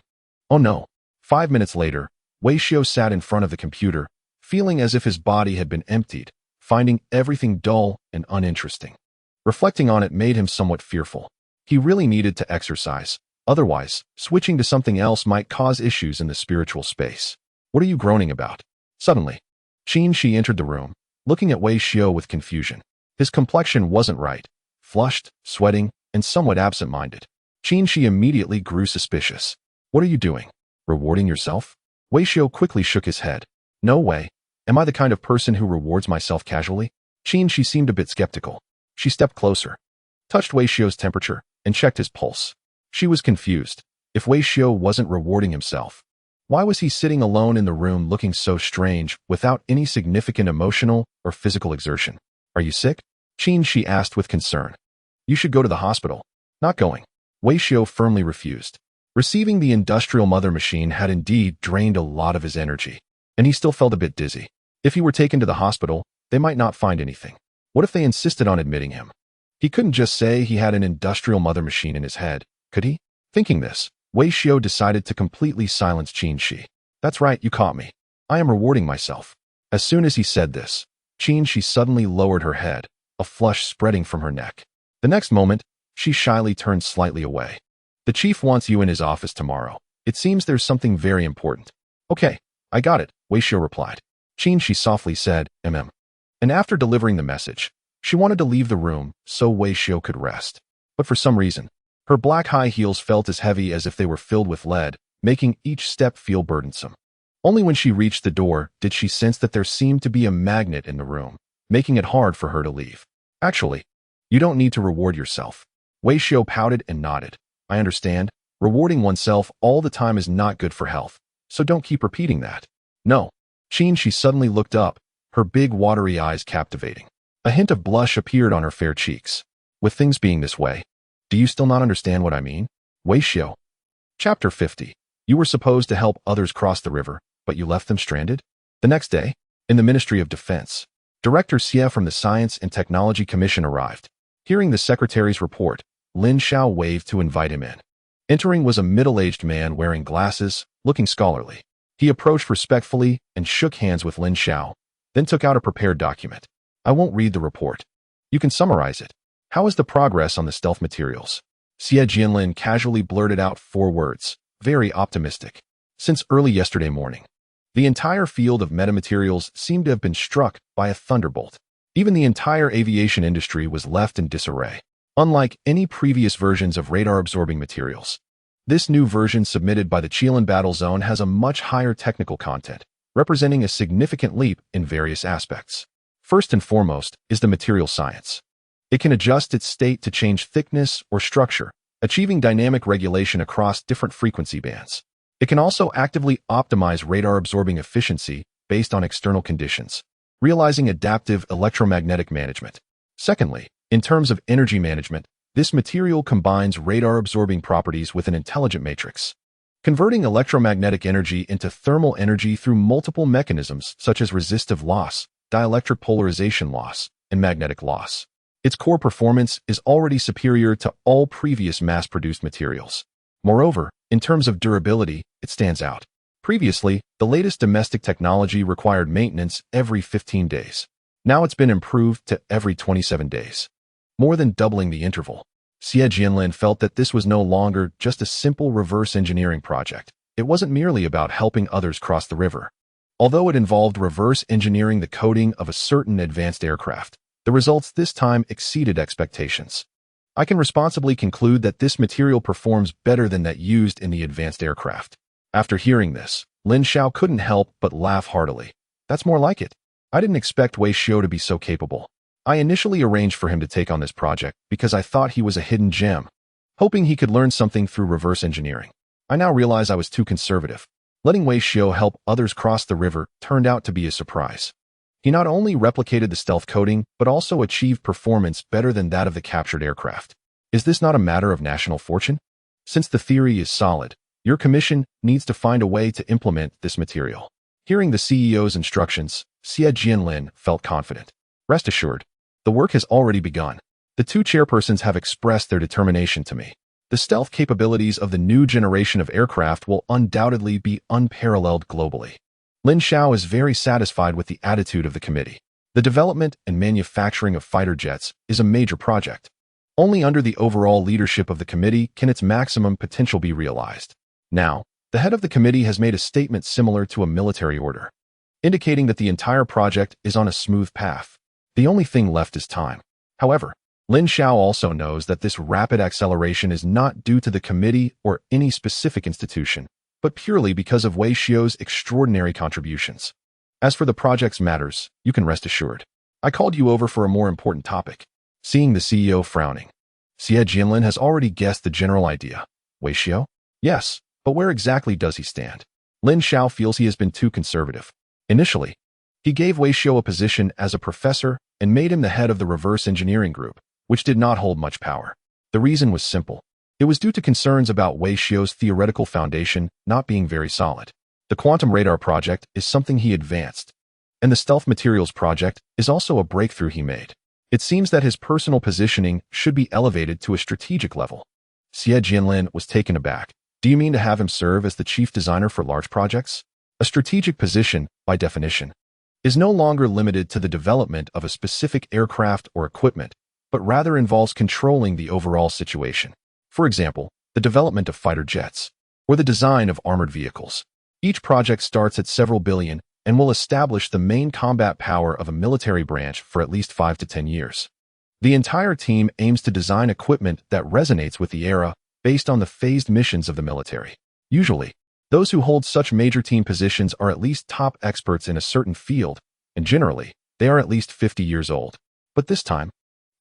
Oh no. 5 minutes later, Wei Xiao sat in front of the computer, feeling as if his body had been emptied, finding everything dull and uninteresting. Reflecting on it made him somewhat fearful. He really needed to exercise. Otherwise, switching to something else might cause issues in the spiritual space. What are you groaning about? Suddenly, Qin Shi entered the room, looking at Wei Xiao with confusion. His complexion wasn't right, flushed, sweating, and somewhat absent-minded. Qin Shi immediately grew suspicious. What are you doing? Rewarding yourself? Wei Xiao quickly shook his head. No way. Am I the kind of person who rewards myself casually? Qin Shi seemed a bit skeptical. She stepped closer, touched Wei Xiao's temperature, and checked his pulse. She was confused. If Wei Xiao wasn't rewarding himself, why was he sitting alone in the room looking so strange without any significant emotional or physical exertion? Are you sick? Qin Shi asked with concern. You should go to the hospital. Not going. Wei Xiao firmly refused. Receiving the Industrial Mother Machine had indeed drained a lot of his energy, and he still felt a bit dizzy. If he were taken to the hospital, they might not find anything. What if they insisted on admitting him? He couldn't just say he had an Industrial Mother Machine in his head, could he? Thinking this, Wei Xiao decided to completely silence Qin Shi. That's right, you caught me. I am rewarding myself. As soon as he said this, Qin Shi suddenly lowered her head, a flush spreading from her neck. The next moment, she shyly turned slightly away. The chief wants you in his office tomorrow. It seems there's something very important. Okay, I got it, Wei Xiao replied. Qin Shi softly said, And after delivering the message, she wanted to leave the room so Wei Xiao could rest. But for some reason, her black high heels felt as heavy as if they were filled with lead, making each step feel burdensome. Only when she reached the door did she sense that there seemed to be a magnet in the room, making it hard for her to leave. Actually, you don't need to reward yourself. Wei Xiao pouted and nodded. I understand. Rewarding oneself all the time is not good for health, so don't keep repeating that. No. Qin Shi suddenly looked up, her big watery eyes captivating. A hint of blush appeared on her fair cheeks. With things being this way, do you still not understand what I mean? Wei Xiao. Chapter 50. You were supposed to help others cross the river, but you left them stranded? The next day, in the Ministry of Defense, Director Xie from the Science and Technology Commission arrived. Hearing the secretary's report, Lin Shao waved to invite him in. Entering was a middle-aged man wearing glasses, looking scholarly. He approached respectfully and shook hands with Lin Shao, then took out a prepared document. I won't read the report. You can summarize it. How is the progress on the stealth materials? Xie Jianlin casually blurted out 4 words, very optimistic. Since early yesterday morning, the entire field of metamaterials seemed to have been struck by a thunderbolt. Even the entire aviation industry was left in disarray. Unlike any previous versions of radar-absorbing materials, this new version submitted by the Chilan Battle Zone has a much higher technical content, representing a significant leap in various aspects. First and foremost is the material science. It can adjust its state to change thickness or structure, achieving dynamic regulation across different frequency bands. It can also actively optimize radar-absorbing efficiency based on external conditions, realizing adaptive electromagnetic management. Secondly, in terms of energy management, this material combines radar-absorbing properties with an intelligent matrix, converting electromagnetic energy into thermal energy through multiple mechanisms such as resistive loss, dielectric polarization loss, and magnetic loss. Its core performance is already superior to all previous mass-produced materials. Moreover, in terms of durability, it stands out. Previously, the latest domestic technology required maintenance every 15 days. Now it's been improved to every 27 days, more than doubling the interval. Xie Jianlin felt that this was no longer just a simple reverse engineering project. It wasn't merely about helping others cross the river. Although it involved reverse engineering the coding of a certain advanced aircraft, the results this time exceeded expectations. I can responsibly conclude that this material performs better than that used in the advanced aircraft. After hearing this, Lin Xiao couldn't help but laugh heartily. That's more like it. I didn't expect Wei Xiao to be so capable. I initially arranged for him to take on this project because I thought he was a hidden gem, hoping he could learn something through reverse engineering. I now realize I was too conservative. Letting Wei Xiao help others cross the river turned out to be a surprise. He not only replicated the stealth coding, but also achieved performance better than that of the captured aircraft. Is this not a matter of national fortune? Since the theory is solid, your commission needs to find a way to implement this material. Hearing the CEO's instructions, Xie Jianlin felt confident. Rest assured, the work has already begun. The 2 chairpersons have expressed their determination to me. The stealth capabilities of the new generation of aircraft will undoubtedly be unparalleled globally. Lin Xiao is very satisfied with the attitude of the committee. The development and manufacturing of fighter jets is a major project. Only under the overall leadership of the committee can its maximum potential be realized. Now, the head of the committee has made a statement similar to a military order, indicating that the entire project is on a smooth path. The only thing left is time. However, Lin Xiao also knows that this rapid acceleration is not due to the committee or any specific institution, but purely because of Wei Xiao's extraordinary contributions. As for the project's matters, you can rest assured. I called you over for a more important topic. Seeing the CEO frowning, Xie Jianlin has already guessed the general idea. Wei Xiao? Yes, but where exactly does he stand? Lin Xiao feels he has been too conservative. Initially, he gave Wei Xiao a position as a professor and made him the head of the reverse engineering group, which did not hold much power. The reason was simple. It was due to concerns about Wei Xiao's theoretical foundation not being very solid. The quantum radar project is something he advanced, and the stealth materials project is also a breakthrough he made. It seems that his personal positioning should be elevated to a strategic level. Xie Jianlin was taken aback. Do you mean to have him serve as the chief designer for large projects? A strategic position, by definition, is no longer limited to the development of a specific aircraft or equipment, but rather involves controlling the overall situation. For example, the development of fighter jets, or the design of armored vehicles. Each project starts at several billion and will establish the main combat power of a military branch for at least 5 to 10 years. The entire team aims to design equipment that resonates with the era based on the phased missions of the military. Usually, those who hold such major team positions are at least top experts in a certain field, and generally, they are at least 50 years old. But this time,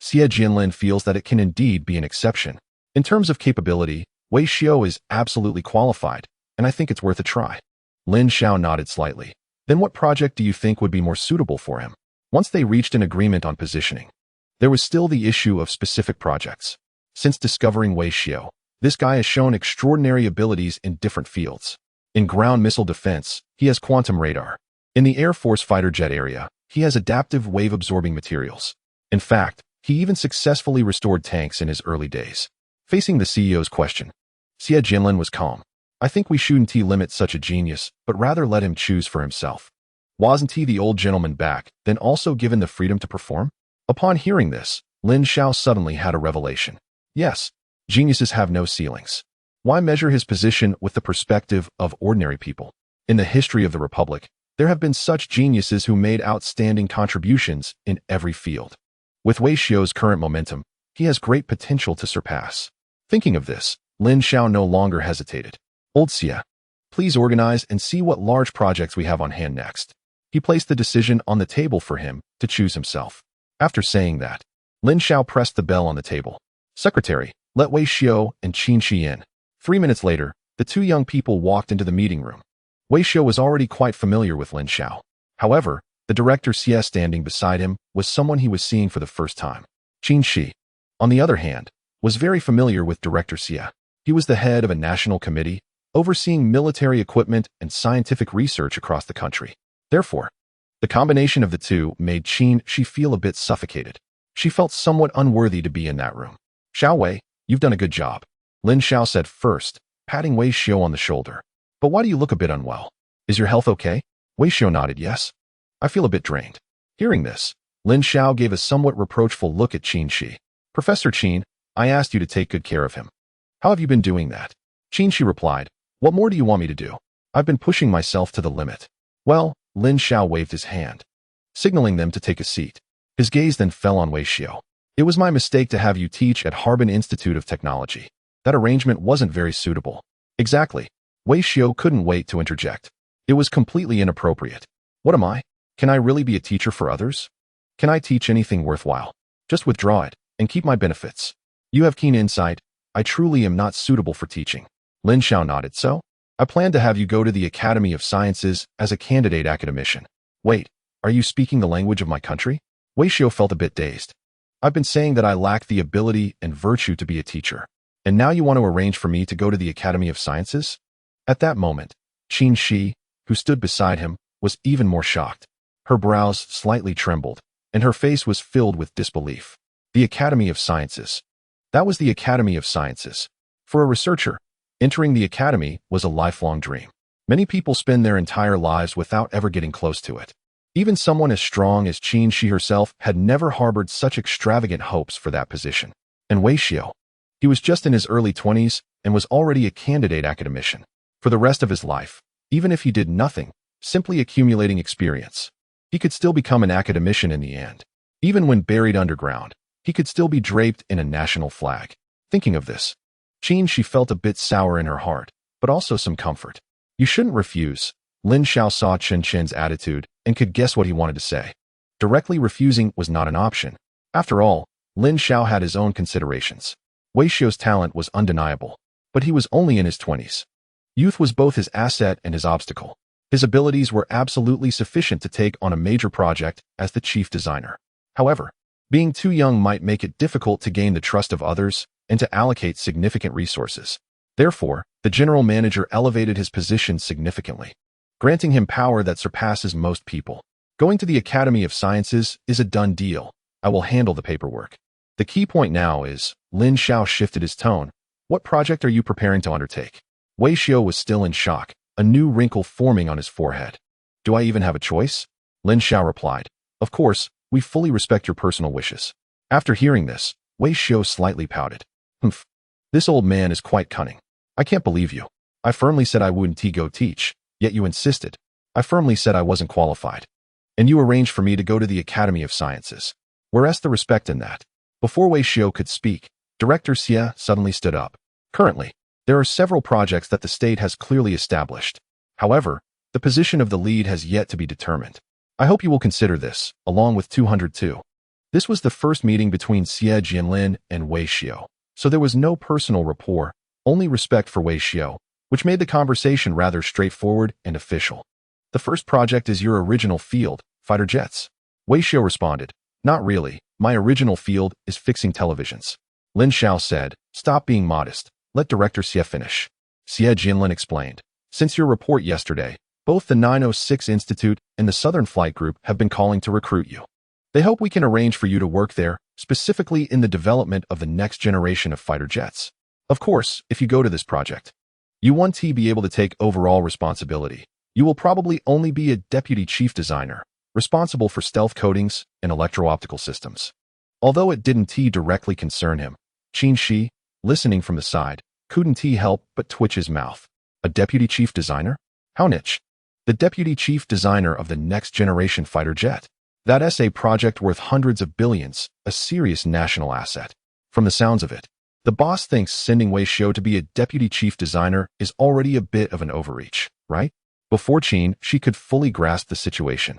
Xie Jianlin feels that it can indeed be an exception. In terms of capability, Wei Xiao is absolutely qualified, and I think it's worth a try. Lin Xiao nodded slightly. Then what project do you think would be more suitable for him? Once they reached an agreement on positioning, there was still the issue of specific projects. Since discovering Wei Xiao, this guy has shown extraordinary abilities in different fields. In ground missile defense, he has quantum radar. In the Air Force fighter jet area, he has adaptive wave-absorbing materials. In fact, he even successfully restored tanks in his early days. Facing the CEO's question, Xie Jianlin was calm. I think we shouldn't limit such a genius, but rather let him choose for himself. Wasn't he the old gentleman back, then also given the freedom to perform? Upon hearing this, Lin Xiao suddenly had a revelation. Yes, Geniuses have no ceilings. Why measure his position with the perspective of ordinary people? In the history of the Republic, there have been such geniuses who made outstanding contributions in every field. With Wei Xiu's current momentum, he has great potential to surpass. Thinking of this, Lin Xiao no longer hesitated. Old Xie, please organize and see what large projects we have on hand next. He placed the decision on the table for him to choose himself. After saying that, Lin Xiao pressed the bell on the table. Secretary, let Wei Xiu and Qin Shi in. 3 minutes later, the two young people walked into the meeting room. Wei Xiu was already quite familiar with Lin Xiao. However, the director Xie standing beside him was someone he was seeing for the first time. Qin Shi, on the other hand, was very familiar with Director Xie. He was the head of a national committee, overseeing military equipment and scientific research across the country. Therefore, the combination of the two made Qin Shi feel a bit suffocated. She felt somewhat unworthy to be in that room. Xiao Wei, you've done a good job, Lin Xiao said first, patting Wei Xiu on the shoulder. But why do you look a bit unwell? Is your health okay? Wei Xiu nodded yes. I feel a bit drained. Hearing this, Lin Xiao gave a somewhat reproachful look at Qin Shi. Professor Qin, I asked you to take good care of him. How have you been doing that? Qin Shi replied, what more do you want me to do? I've been pushing myself to the limit. Well, Lin Xiao waved his hand, signaling them to take a seat. His gaze then fell on Wei Xiu. It was my mistake to have you teach at Harbin Institute of Technology. That arrangement wasn't very suitable. Exactly. Wei Xiu couldn't wait to interject. It was completely inappropriate. What am I? Can I really be a teacher for others? Can I teach anything worthwhile? Just withdraw it and keep my benefits. You have keen insight. I truly am not suitable for teaching. Lin Xiao nodded. So, I plan to have you go to the Academy of Sciences as a candidate academician. Wait, are you speaking the language of my country? Wei Xiu felt a bit dazed. I've been saying that I lack the ability and virtue to be a teacher. And now you want to arrange for me to go to the Academy of Sciences? At that moment, Qin Shi, who stood beside him, was even more shocked. Her brows slightly trembled, and her face was filled with disbelief. The Academy of Sciences. That was the Academy of Sciences. For a researcher, entering the academy was a lifelong dream. Many people spend their entire lives without ever getting close to it. Even someone as strong as Qin Shi herself had never harbored such extravagant hopes for that position. And Wei Xiu, he was just in his early 20s and was already a candidate academician. For the rest of his life, even if he did nothing, simply accumulating experience, he could still become an academician in the end. Even when buried underground, he could still be draped in a national flag. Thinking of this, Qin Shi felt a bit sour in her heart, but also some comfort. You shouldn't refuse. Lin Xiao saw Chen Chen's attitude and could guess what he wanted to say. Directly refusing was not an option. After all, Lin Xiao had his own considerations. Wei Xiu's talent was undeniable, but he was only in his 20s. Youth was both his asset and his obstacle. His abilities were absolutely sufficient to take on a major project as the chief designer. However, being too young might make it difficult to gain the trust of others and to allocate significant resources. Therefore, the general manager elevated his position significantly, granting him power that surpasses most people. Going to the Academy of Sciences is a done deal. I will handle the paperwork. The key point now is, Lin Xiao shifted his tone. What project are you preparing to undertake? Wei Xiu was still in shock, a new wrinkle forming on his forehead. Do I even have a choice? Lin Xiao replied. Of course, we fully respect your personal wishes. After hearing this, Wei Xiu slightly pouted. Humph. This old man is quite cunning. I can't believe you. I firmly said I wouldn't go teach, yet you insisted. I firmly said I wasn't qualified. And you arranged for me to go to the Academy of Sciences. Where's the respect in that? Before Wei Xiu could speak, Director Xie suddenly stood up. Currently, there are several projects that the state has clearly established. However, the position of the lead has yet to be determined. I hope you will consider this, along with 202. This was the first meeting between Xie Jianlin and Wei Xiu, so there was no personal rapport, only respect for Wei Xiu, which made the conversation rather straightforward and official. The first project is your original field, fighter jets. Wei Xiu responded. Not really. My original field is fixing televisions. Lin Xiao said, stop being modest. Let Director Xie finish. Xie Jianlin explained. Since your report yesterday, both the 906 Institute and the Southern Flight Group have been calling to recruit you. They hope we can arrange for you to work there, specifically in the development of the next generation of fighter jets. Of course, if you go to this project, you won't be able to take overall responsibility. You will probably only be a deputy chief designer, responsible for stealth coatings and electro-optical systems. Although it didn't directly concern him, Qin Shi, listening from the side, couldn't he help but twitch his mouth. A deputy chief designer? How niche? The deputy chief designer of the next-generation fighter jet. That's a project worth hundreds of billions, a serious national asset. From the sounds of it, the boss thinks sending Wei Xiu to be a deputy chief designer is already a bit of an overreach, right? Before Qin, she could fully grasp the situation.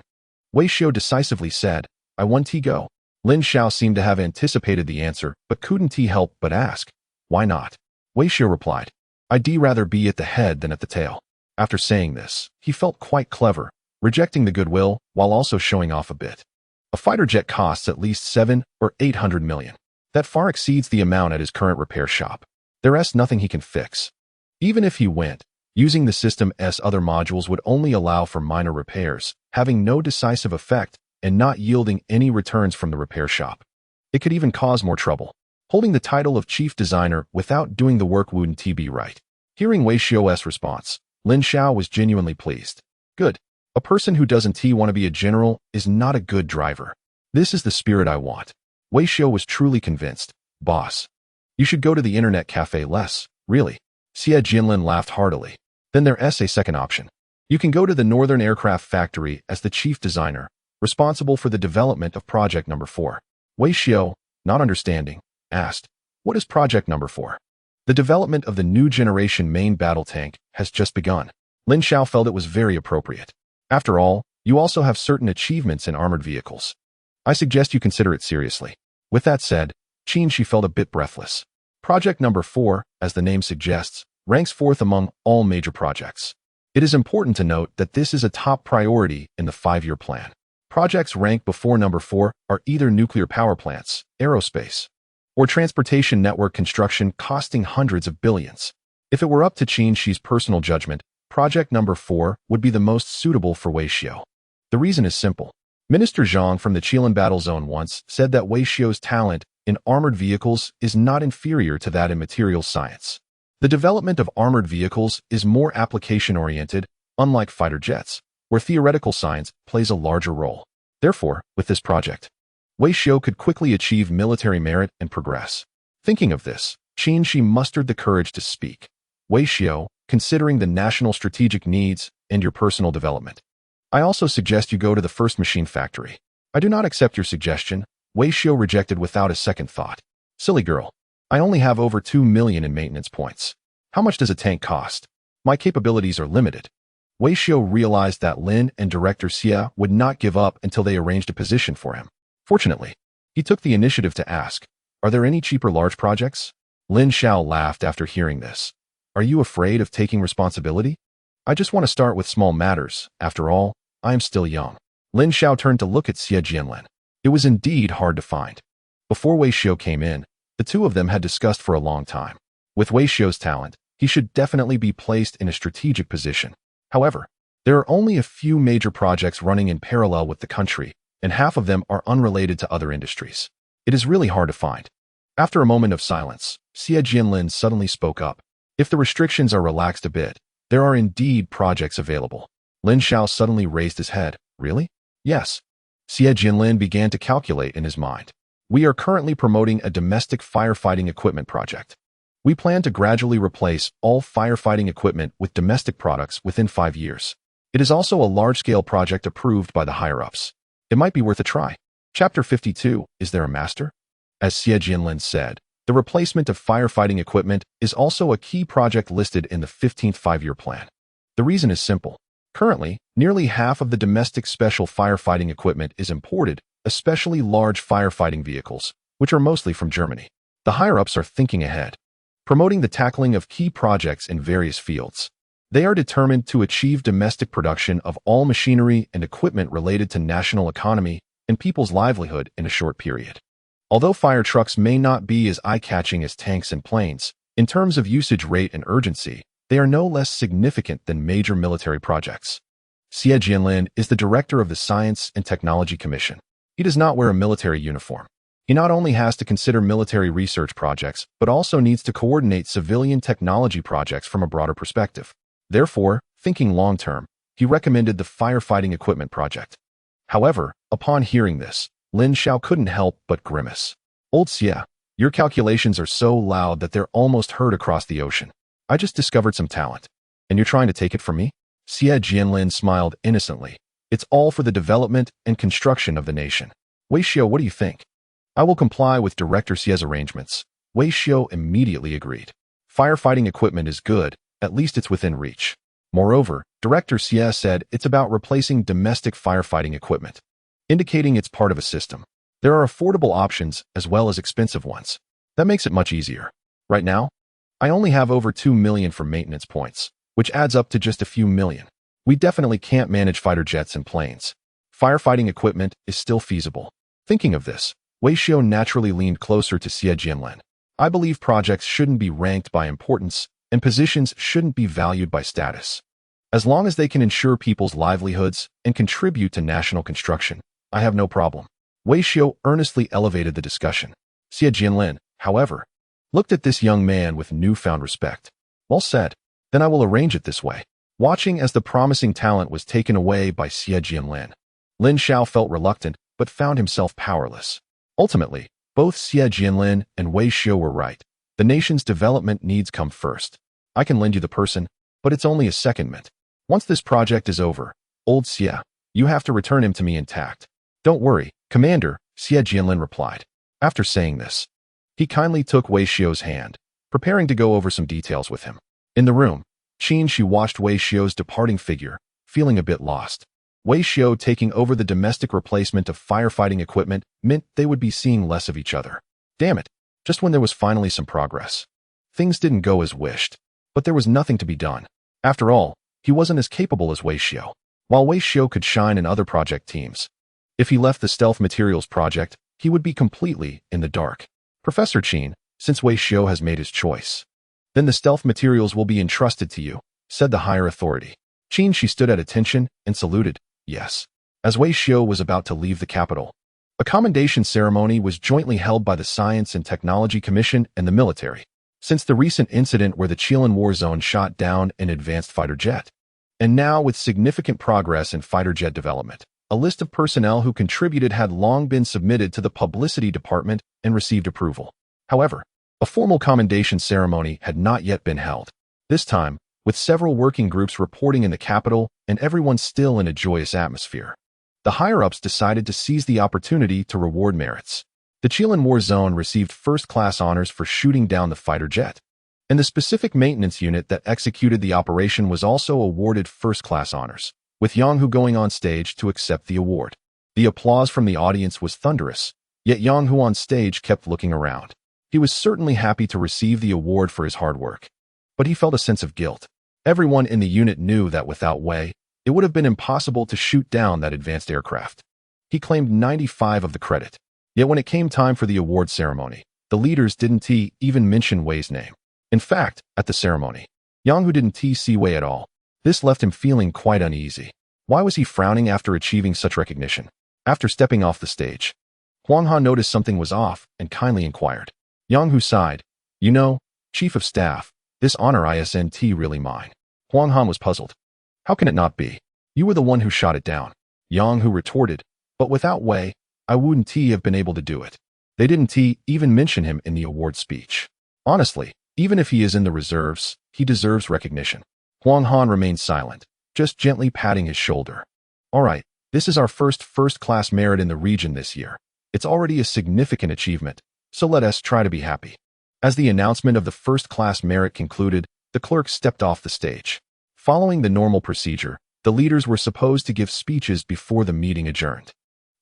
Wei Xiu decisively said, "I want to go." Lin Xiao seemed to have anticipated the answer, but couldn't he help but ask, "Why not?" Wei Xiu replied, "I'd rather be at the head than at the tail." After saying this, he felt quite clever, rejecting the goodwill while also showing off a bit. A fighter jet costs at least 7 or 800 million. That far exceeds the amount at his current repair shop. There's nothing he can fix. Even if he went, using the system's other modules would only allow for minor repairs, having no decisive effect and not yielding any returns from the repair shop. It could even cause more trouble. Holding the title of chief designer without doing the work wouldn't be right. Hearing Wei Xiu's response, Lin Xiao was genuinely pleased. Good. A person who doesn't want to be a general is not a good driver. This is the spirit I want. Wei Xiu was truly convinced. Boss, you should go to the internet cafe less, really. Xie Jinlin laughed heartily. Then there's a second option. You can go to the Northern Aircraft Factory as the chief designer, responsible for the development of Project Number 4. Wei Xiu, not understanding, asked, "What is Project Number 4? The development of the new generation main battle tank has just begun." Lin Xiao felt it was very appropriate. After all, you also have certain achievements in armored vehicles. I suggest you consider it seriously. With that said, she felt a bit breathless. Project Number 4, as the name suggests, ranks fourth among all major projects. It is important to note that this is a top priority in the 5-year plan. Projects ranked before Number 4 are either nuclear power plants, aerospace, or transportation network construction costing hundreds of billions. If it were up to Xi's personal judgment, Project Number 4 would be the most suitable for Wei Xiu. The reason is simple. Minister Zhang from the Chilan Battle Zone once said that Wei Xiu's talent in armored vehicles is not inferior to that in materials science. The development of armored vehicles is more application-oriented, unlike fighter jets, where theoretical science plays a larger role. Therefore, with this project, Wei Xiu could quickly achieve military merit and progress. Thinking of this, Qin mustered the courage to speak. Wei Xiu, considering the national strategic needs and your personal development, I also suggest you go to the first machine factory. I do not accept your suggestion, Wei Xiu rejected without a second thought. Silly girl. I only have over 2 million in maintenance points. How much does a tank cost? My capabilities are limited. Wei Xiu realized that Lin and Director Xie would not give up until they arranged a position for him. Fortunately, he took the initiative to ask, "Are there any cheaper large projects?" Lin Xiao laughed after hearing this. "Are you afraid of taking responsibility? I just want to start with small matters. After all, I am still young." Lin Xiao turned to look at Xie Jinlin. It was indeed hard to find. Before Wei Xiu came in, the two of them had discussed for a long time. With Wei Xiu's talent, he should definitely be placed in a strategic position. However, there are only a few major projects running in parallel with the country, and half of them are unrelated to other industries. It is really hard to find. After a moment of silence, Xie Jinlin suddenly spoke up. If the restrictions are relaxed a bit, there are indeed projects available. Lin Xiao suddenly raised his head. Really? Yes. Xie Jinlin began to calculate in his mind. We are currently promoting a domestic firefighting equipment project. We plan to gradually replace all firefighting equipment with domestic products within 5 years. It is also a large-scale project approved by the higher-ups. It might be worth a try. Chapter 52, Is There a Master? As Xie Jinlin said, the replacement of firefighting equipment is also a key project listed in the 15th 5-year plan. The reason is simple. Currently, nearly half of the domestic special firefighting equipment is imported, especially large firefighting vehicles, which are mostly from Germany. The higher-ups are thinking ahead, promoting the tackling of key projects in various fields. They are determined to achieve domestic production of all machinery and equipment related to national economy and people's livelihood in a short period. Although fire trucks may not be as eye-catching as tanks and planes, in terms of usage rate and urgency, they are no less significant than major military projects. Xie Jinlin is the director of the Science and Technology Commission. He does not wear a military uniform. He not only has to consider military research projects, but also needs to coordinate civilian technology projects from a broader perspective. Therefore, thinking long-term, he recommended the firefighting equipment project. However, upon hearing this, Lin Xiao couldn't help but grimace. Old Xie, Your calculations are so loud that they're almost heard across the ocean. I just discovered some talent. And you're trying to take it from me? Xie Jianlin smiled innocently. It's all for the development and construction of the nation. Wei Xiao, what do you think? I will comply with Director Xie's arrangements. Wei Xiao immediately agreed. Firefighting equipment is good, at least it's within reach. Moreover, Director Xie said it's about replacing domestic firefighting equipment, indicating it's part of a system. There are affordable options as well as expensive ones. That makes it much easier. Right now, I only have over 2 million for maintenance points, which adds up to just a few million. We definitely can't manage fighter jets and planes. Firefighting equipment is still feasible. Thinking of this, Wei Xiao naturally leaned closer to Xie Jianlin. I believe projects shouldn't be ranked by importance, and positions shouldn't be valued by status. As long as they can ensure people's livelihoods and contribute to national construction, I have no problem. Wei Xiao earnestly elevated the discussion. Xie Jianlin, however, looked at this young man with newfound respect. Well said. Then I will arrange it this way. Watching as the promising talent was taken away by Xie Jianlin, Lin Xiao felt reluctant but found himself powerless. Ultimately, both Xie Jianlin and Wei Xiao were right. The nation's development needs come first. I can lend you the person, but it's only a secondment. Once this project is over, old Xie, you have to return him to me intact. Don't worry, Commander, Xie Jianlin replied. After saying this, he kindly took Wei Xiao's hand, preparing to go over some details with him. In the room, she watched Wei Xiao's departing figure, feeling a bit lost. Wei Xiao taking over the domestic replacement of firefighting equipment meant they would be seeing less of each other. Damn it, just when there was finally some progress. Things didn't go as wished, but there was nothing to be done. After all, he wasn't as capable as Wei Xiao. While Wei Xiao could shine in other project teams, if he left the stealth materials project, he would be completely in the dark. Professor Qin, since Wei Xiao has made his choice, then the stealth materials will be entrusted to you, said the higher authority. Qin she stood at attention and saluted, yes. As Wei Xiao was about to leave the capital, a commendation ceremony was jointly held by the Science and Technology Commission and the military. Since the recent incident where the Chilean war zone shot down an advanced fighter jet, and now with significant progress in fighter jet development, a list of personnel who contributed had long been submitted to the publicity department and received approval. However, a formal commendation ceremony had not yet been held. This time, with several working groups reporting in the capital and everyone still in a joyous atmosphere, the higher-ups decided to seize the opportunity to reward merits. The Chilean war zone received first-class honors for shooting down the fighter jet, and the specific maintenance unit that executed the operation was also awarded first-class honors, with Yang Hu going on stage to accept the award. The applause from the audience was thunderous, yet Yang Hu on stage kept looking around. He was certainly happy to receive the award for his hard work, but he felt a sense of guilt. Everyone in the unit knew that without Wei, it would have been impossible to shoot down that advanced aircraft. He claimed 95 of the credit. Yet when it came time for the award ceremony, the leaders didn't even mention Wei's name. In fact, at the ceremony, Yang Hu didn't see Wei at all. This left him feeling quite uneasy. Why was he frowning after achieving such recognition? After stepping off the stage, Huang Han noticed something was off and kindly inquired. Yang Hu sighed. You know, Chief of Staff, this honor isn't really mine. Huang Han was puzzled. How can it not be? You were the one who shot it down. Yang Hu retorted, but without Wei, I wouldn't have been able to do it. They didn't even mention him in the award speech. Honestly, even if he is in the reserves, he deserves recognition. Huang Han remained silent, just gently patting his shoulder. All right, this is our first-class merit in the region this year. It's already a significant achievement, so let us try to be happy. As the announcement of the first-class merit concluded, the clerk stepped off the stage. Following the normal procedure, the leaders were supposed to give speeches before the meeting adjourned.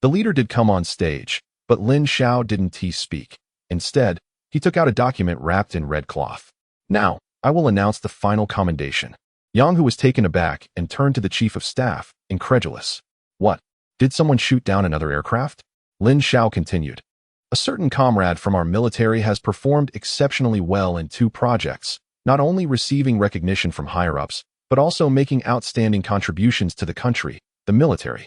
The leader did come on stage, but Lin Xiao didn't speak. Instead, he took out a document wrapped in red cloth. Now, I will announce the final commendation. Yang Hu was taken aback and turned to the Chief of Staff, incredulous. What? Did someone shoot down another aircraft? Lin Xiao continued. A certain comrade from our military has performed exceptionally well in 2 projects, not only receiving recognition from higher-ups, but also making outstanding contributions to the country, the military,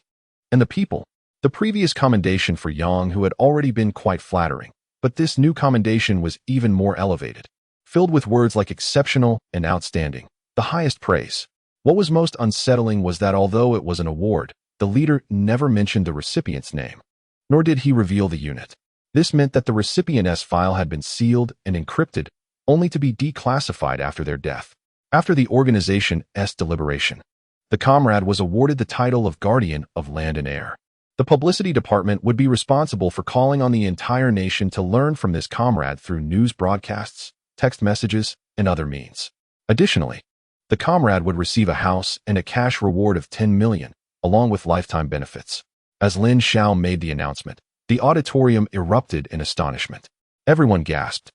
and the people. The previous commendation for Yang Hu had already been quite flattering, but this new commendation was even more elevated, filled with words like exceptional and outstanding, the highest praise. What was most unsettling was that although it was an award, the leader never mentioned the recipient's name, nor did he reveal the unit. This meant that the recipient's file had been sealed and encrypted, only to be declassified after their death. After the organization's deliberation, the comrade was awarded the title of Guardian of Land and Air. The publicity department would be responsible for calling on the entire nation to learn from this comrade through news broadcasts, text messages, and other means. Additionally, the comrade would receive a house and a cash reward of 10 million, along with lifetime benefits. As Lin Xiao made the announcement, the auditorium erupted in astonishment. Everyone gasped,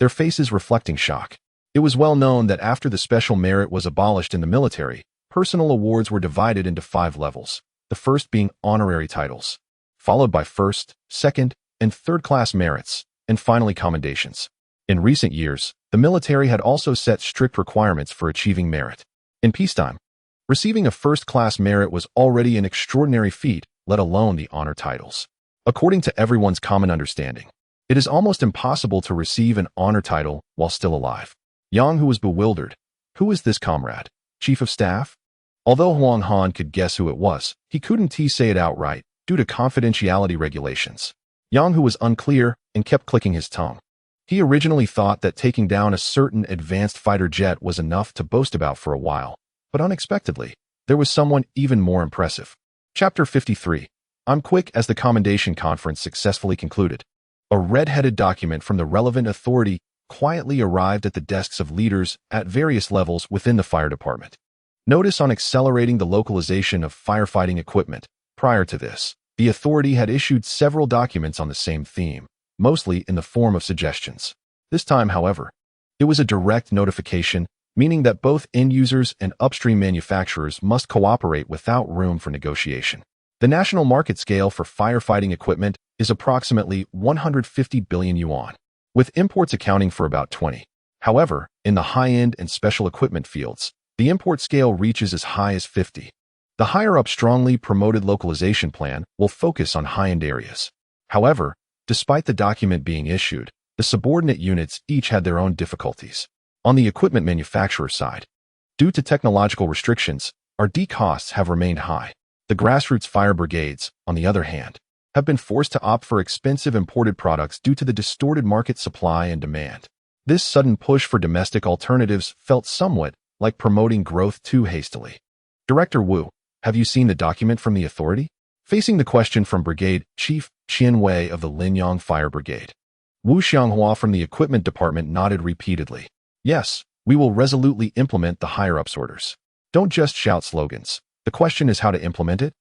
their faces reflecting shock. It was well known that after the special merit was abolished in the military, personal awards were divided into 5 levels, the first being honorary titles, followed by first, second, and third-class merits, and finally commendations. In recent years, the military had also set strict requirements for achieving merit. In peacetime, receiving a first-class merit was already an extraordinary feat, let alone the honor titles. According to everyone's common understanding, it is almost impossible to receive an honor title while still alive. Yang Hu was bewildered. Who is this comrade? Chief of Staff? Although Huang Han could guess who it was, he couldn't say it outright due to confidentiality regulations. Yang Hu was unclear and kept clicking his tongue. He originally thought that taking down a certain advanced fighter jet was enough to boast about for a while, but unexpectedly, there was someone even more impressive. Chapter 53. I'm quick. As the commendation conference successfully concluded, a red-headed document from the relevant authority quietly arrived at the desks of leaders at various levels within the fire department. Notice on accelerating the localization of firefighting equipment. Prior to this, the authority had issued several documents on the same theme, mostly in the form of suggestions. This time, however, it was a direct notification, meaning that both end users and upstream manufacturers must cooperate without room for negotiation. The national market scale for firefighting equipment is approximately 150 billion yuan, with imports accounting for about 20. However, in the high-end and special equipment fields, the import scale reaches as high as 50. The higher-up strongly promoted localization plan will focus on high-end areas. However, despite the document being issued, the subordinate units each had their own difficulties. On the equipment manufacturer side, due to technological restrictions, R&D costs have remained high. The grassroots fire brigades, on the other hand, have been forced to opt for expensive imported products due to the distorted market supply and demand. This sudden push for domestic alternatives felt somewhat like promoting growth too hastily. Director Wu, have you seen the document from the authority? Facing the question from Brigade Chief Qian Wei of the Linyang Fire Brigade, Wu Xianghua from the equipment department nodded repeatedly. Yes, we will resolutely implement the higher-ups orders. Don't just shout slogans. The question is how to implement it.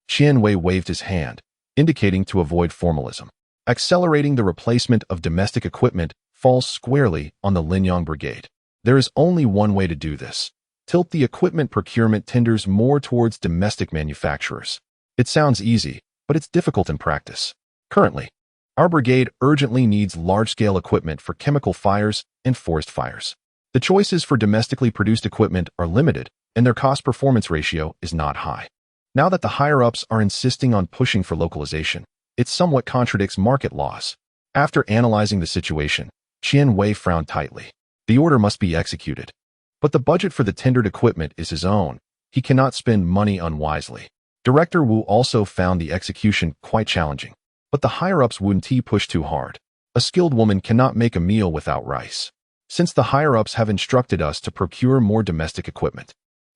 Qian Wei waved his hand, indicating to avoid formalism. Accelerating the replacement of domestic equipment falls squarely on the Linyang Brigade. There is only one way to do this. Tilt the equipment procurement tenders more towards domestic manufacturers. It sounds easy, but it's difficult in practice. Currently, our brigade urgently needs large-scale equipment for chemical fires and forest fires. The choices for domestically produced equipment are limited, and their cost-performance ratio is not high. Now that the higher-ups are insisting on pushing for localization, it somewhat contradicts market laws. After analyzing the situation, Qian Wei frowned tightly. The order must be executed. But the budget for the tendered equipment is his own. He cannot spend money unwisely. Director Wu also found the execution quite challenging. But the higher-ups wouldn't push too hard. A skilled woman cannot make a meal without rice. Since the higher-ups have instructed us to procure more domestic equipment,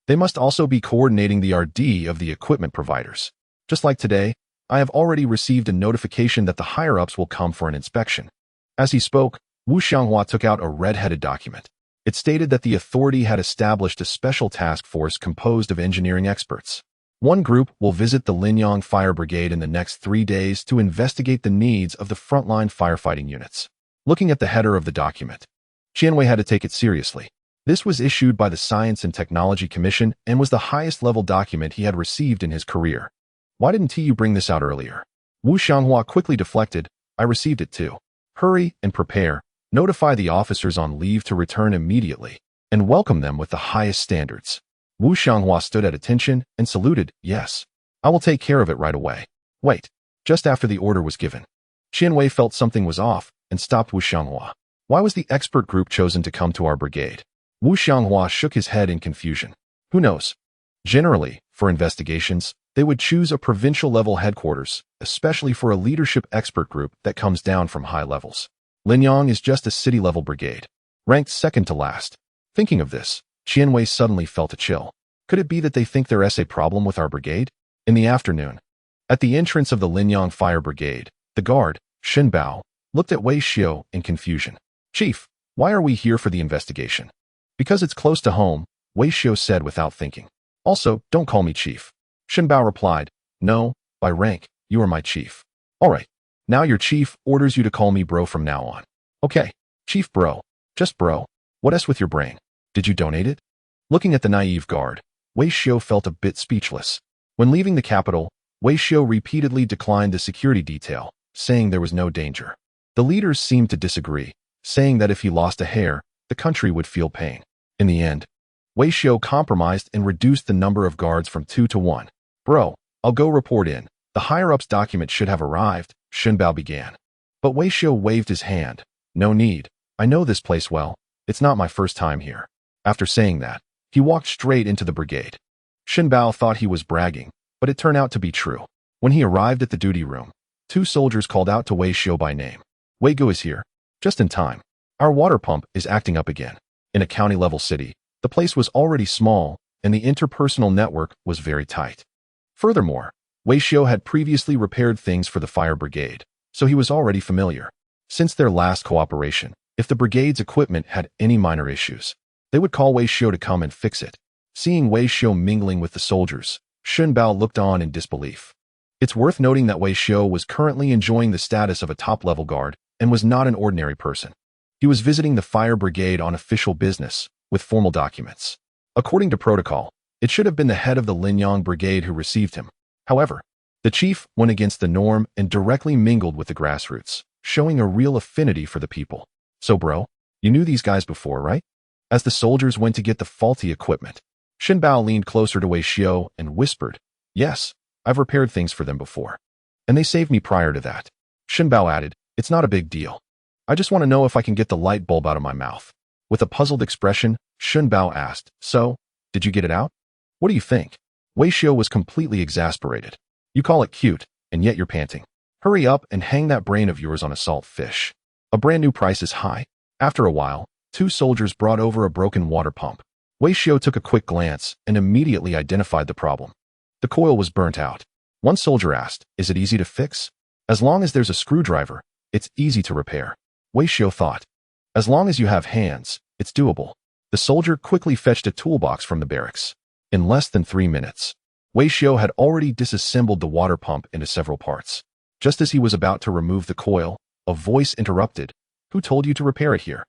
they must also be coordinating the R&D of the equipment providers. Just like today, I have already received a notification that the higher-ups will come for an inspection. As he spoke, Wu Xianghua took out a red-headed document. It stated that the authority had established a special task force composed of engineering experts. One group will visit the Linyang Fire Brigade in the next 3 days to investigate the needs of the frontline firefighting units. Looking at the header of the document, Qian Wei had to take it seriously. This was issued by the Science and Technology Commission and was the highest-level document he had received in his career. Why didn't you bring this out earlier? Wu Xianghua quickly deflected. I received it too. Hurry and prepare. Notify the officers on leave to return immediately, and welcome them with the highest standards. Wu Xianghua stood at attention and saluted. Yes, I will take care of it right away. Wait, just after the order was given, Qian Wei felt something was off and stopped Wu Xianghua. Why was the expert group chosen to come to our brigade? Wu Xianghua shook his head in confusion. Who knows? Generally, for investigations, They would choose a provincial-level headquarters, especially for a leadership expert group that comes down from high levels. Linyang is just a city-level brigade, ranked second to last. Thinking of this, Qianwei suddenly felt a chill. Could it be that they think there is a problem with our brigade? In the afternoon, at the entrance of the Linyang Fire Brigade, the guard, Xin Bao, looked at Wei Xiu in confusion. Chief, why are we here for the investigation? Because it's close to home, Wei Xiu said without thinking. Also, don't call me chief. Xin Bao replied, no, by rank, you are my chief. All right, now your chief orders you to call me bro from now on. Okay, chief bro, just bro. What else with your brain? Did you donate it? Looking at the naive guard, Wei Xiu felt a bit speechless. When leaving the capital, Wei Xiu repeatedly declined the security detail, saying there was no danger. The leaders seemed to disagree, saying that if he lost a hair, the country would feel pain. In the end, Wei Xiu compromised and reduced the number of guards from 2 to 1. Bro, I'll go report in. The higher-ups document should have arrived, Shinbao began. But Wei Xiu waved his hand. No need. I know this place well. It's not my first time here. After saying that, he walked straight into the brigade. Shinbao thought he was bragging, but it turned out to be true. When he arrived at the duty room, 2 soldiers called out to Wei Xiu by name. Wei Gu is here. Just in time. Our water pump is acting up again. In a county-level city, the place was already small, and the interpersonal network was very tight. Furthermore, Wei Xiu had previously repaired things for the fire brigade, so he was already familiar. Since their last cooperation, if the brigade's equipment had any minor issues, they would call Wei Xiu to come and fix it. Seeing Wei Xiu mingling with the soldiers, Xin Bao looked on in disbelief. It's worth noting that Wei Xiu was currently enjoying the status of a top-level guard and was not an ordinary person. He was visiting the fire brigade on official business, with formal documents. According to protocol, it should have been the head of the Linyang Brigade who received him. However, the chief went against the norm and directly mingled with the grassroots, showing a real affinity for the people. So bro, you knew these guys before, right? As the soldiers went to get the faulty equipment, Xin Bao leaned closer to Wei Xiu and whispered, yes, I've repaired things for them before. And they saved me prior to that. Xin Bao added, it's not a big deal. I just want to know if I can get the light bulb out of my mouth. With a puzzled expression, Xin Bao asked, so, did you get it out? What do you think? Wei Xiu was completely exasperated. You call it cute, and yet you're panting. Hurry up and hang that brain of yours on a salt fish. A brand new price is high. After a while, 2 soldiers brought over a broken water pump. Wei Xiu took a quick glance and immediately identified the problem. The coil was burnt out. One soldier asked, is it easy to fix? As long as there's a screwdriver, it's easy to repair. Wei Xiu thought. As long as you have hands, it's doable. The soldier quickly fetched a toolbox from the barracks. In less than 3 minutes, Wei Xiu had already disassembled the water pump into several parts. Just as he was about to remove the coil, a voice interrupted. Who told you to repair it here?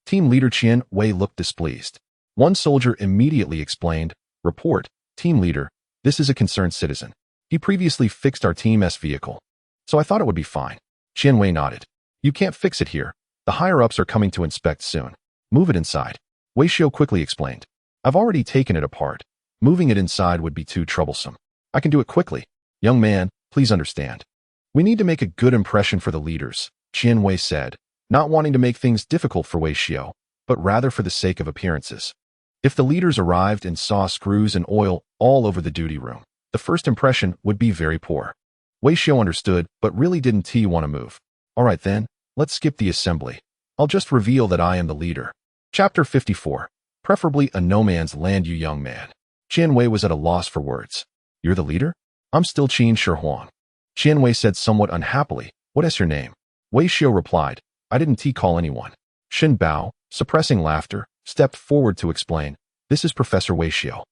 Team leader Qian Wei looked displeased. One soldier immediately explained, report, team leader, this is a concerned citizen. He previously fixed our team's vehicle. So I thought it would be fine. Qian Wei nodded. You can't fix it here. The higher-ups are coming to inspect soon. Move it inside. Wei Xiu quickly explained. I've already taken it apart. Moving it inside would be too troublesome. I can do it quickly. Young man, please understand. We need to make a good impression for the leaders, Qian Wei said, not wanting to make things difficult for Wei Xiu, but rather for the sake of appearances. If the leaders arrived and saw screws and oil all over the duty room, the first impression would be very poor. Wei Xiu understood, but really didn't want to move. All right then, let's skip the assembly. I'll just reveal that I am the leader. Chapter 54. Preferably a no man's land, you young man. Qian Wei was at a loss for words. You're the leader? I'm still Qin Shihuang. Qian Wei said somewhat unhappily, what is your name? Wei Xiu replied, I didn't call anyone. Xin Bao, suppressing laughter, stepped forward to explain, this is Professor Wei Xiu.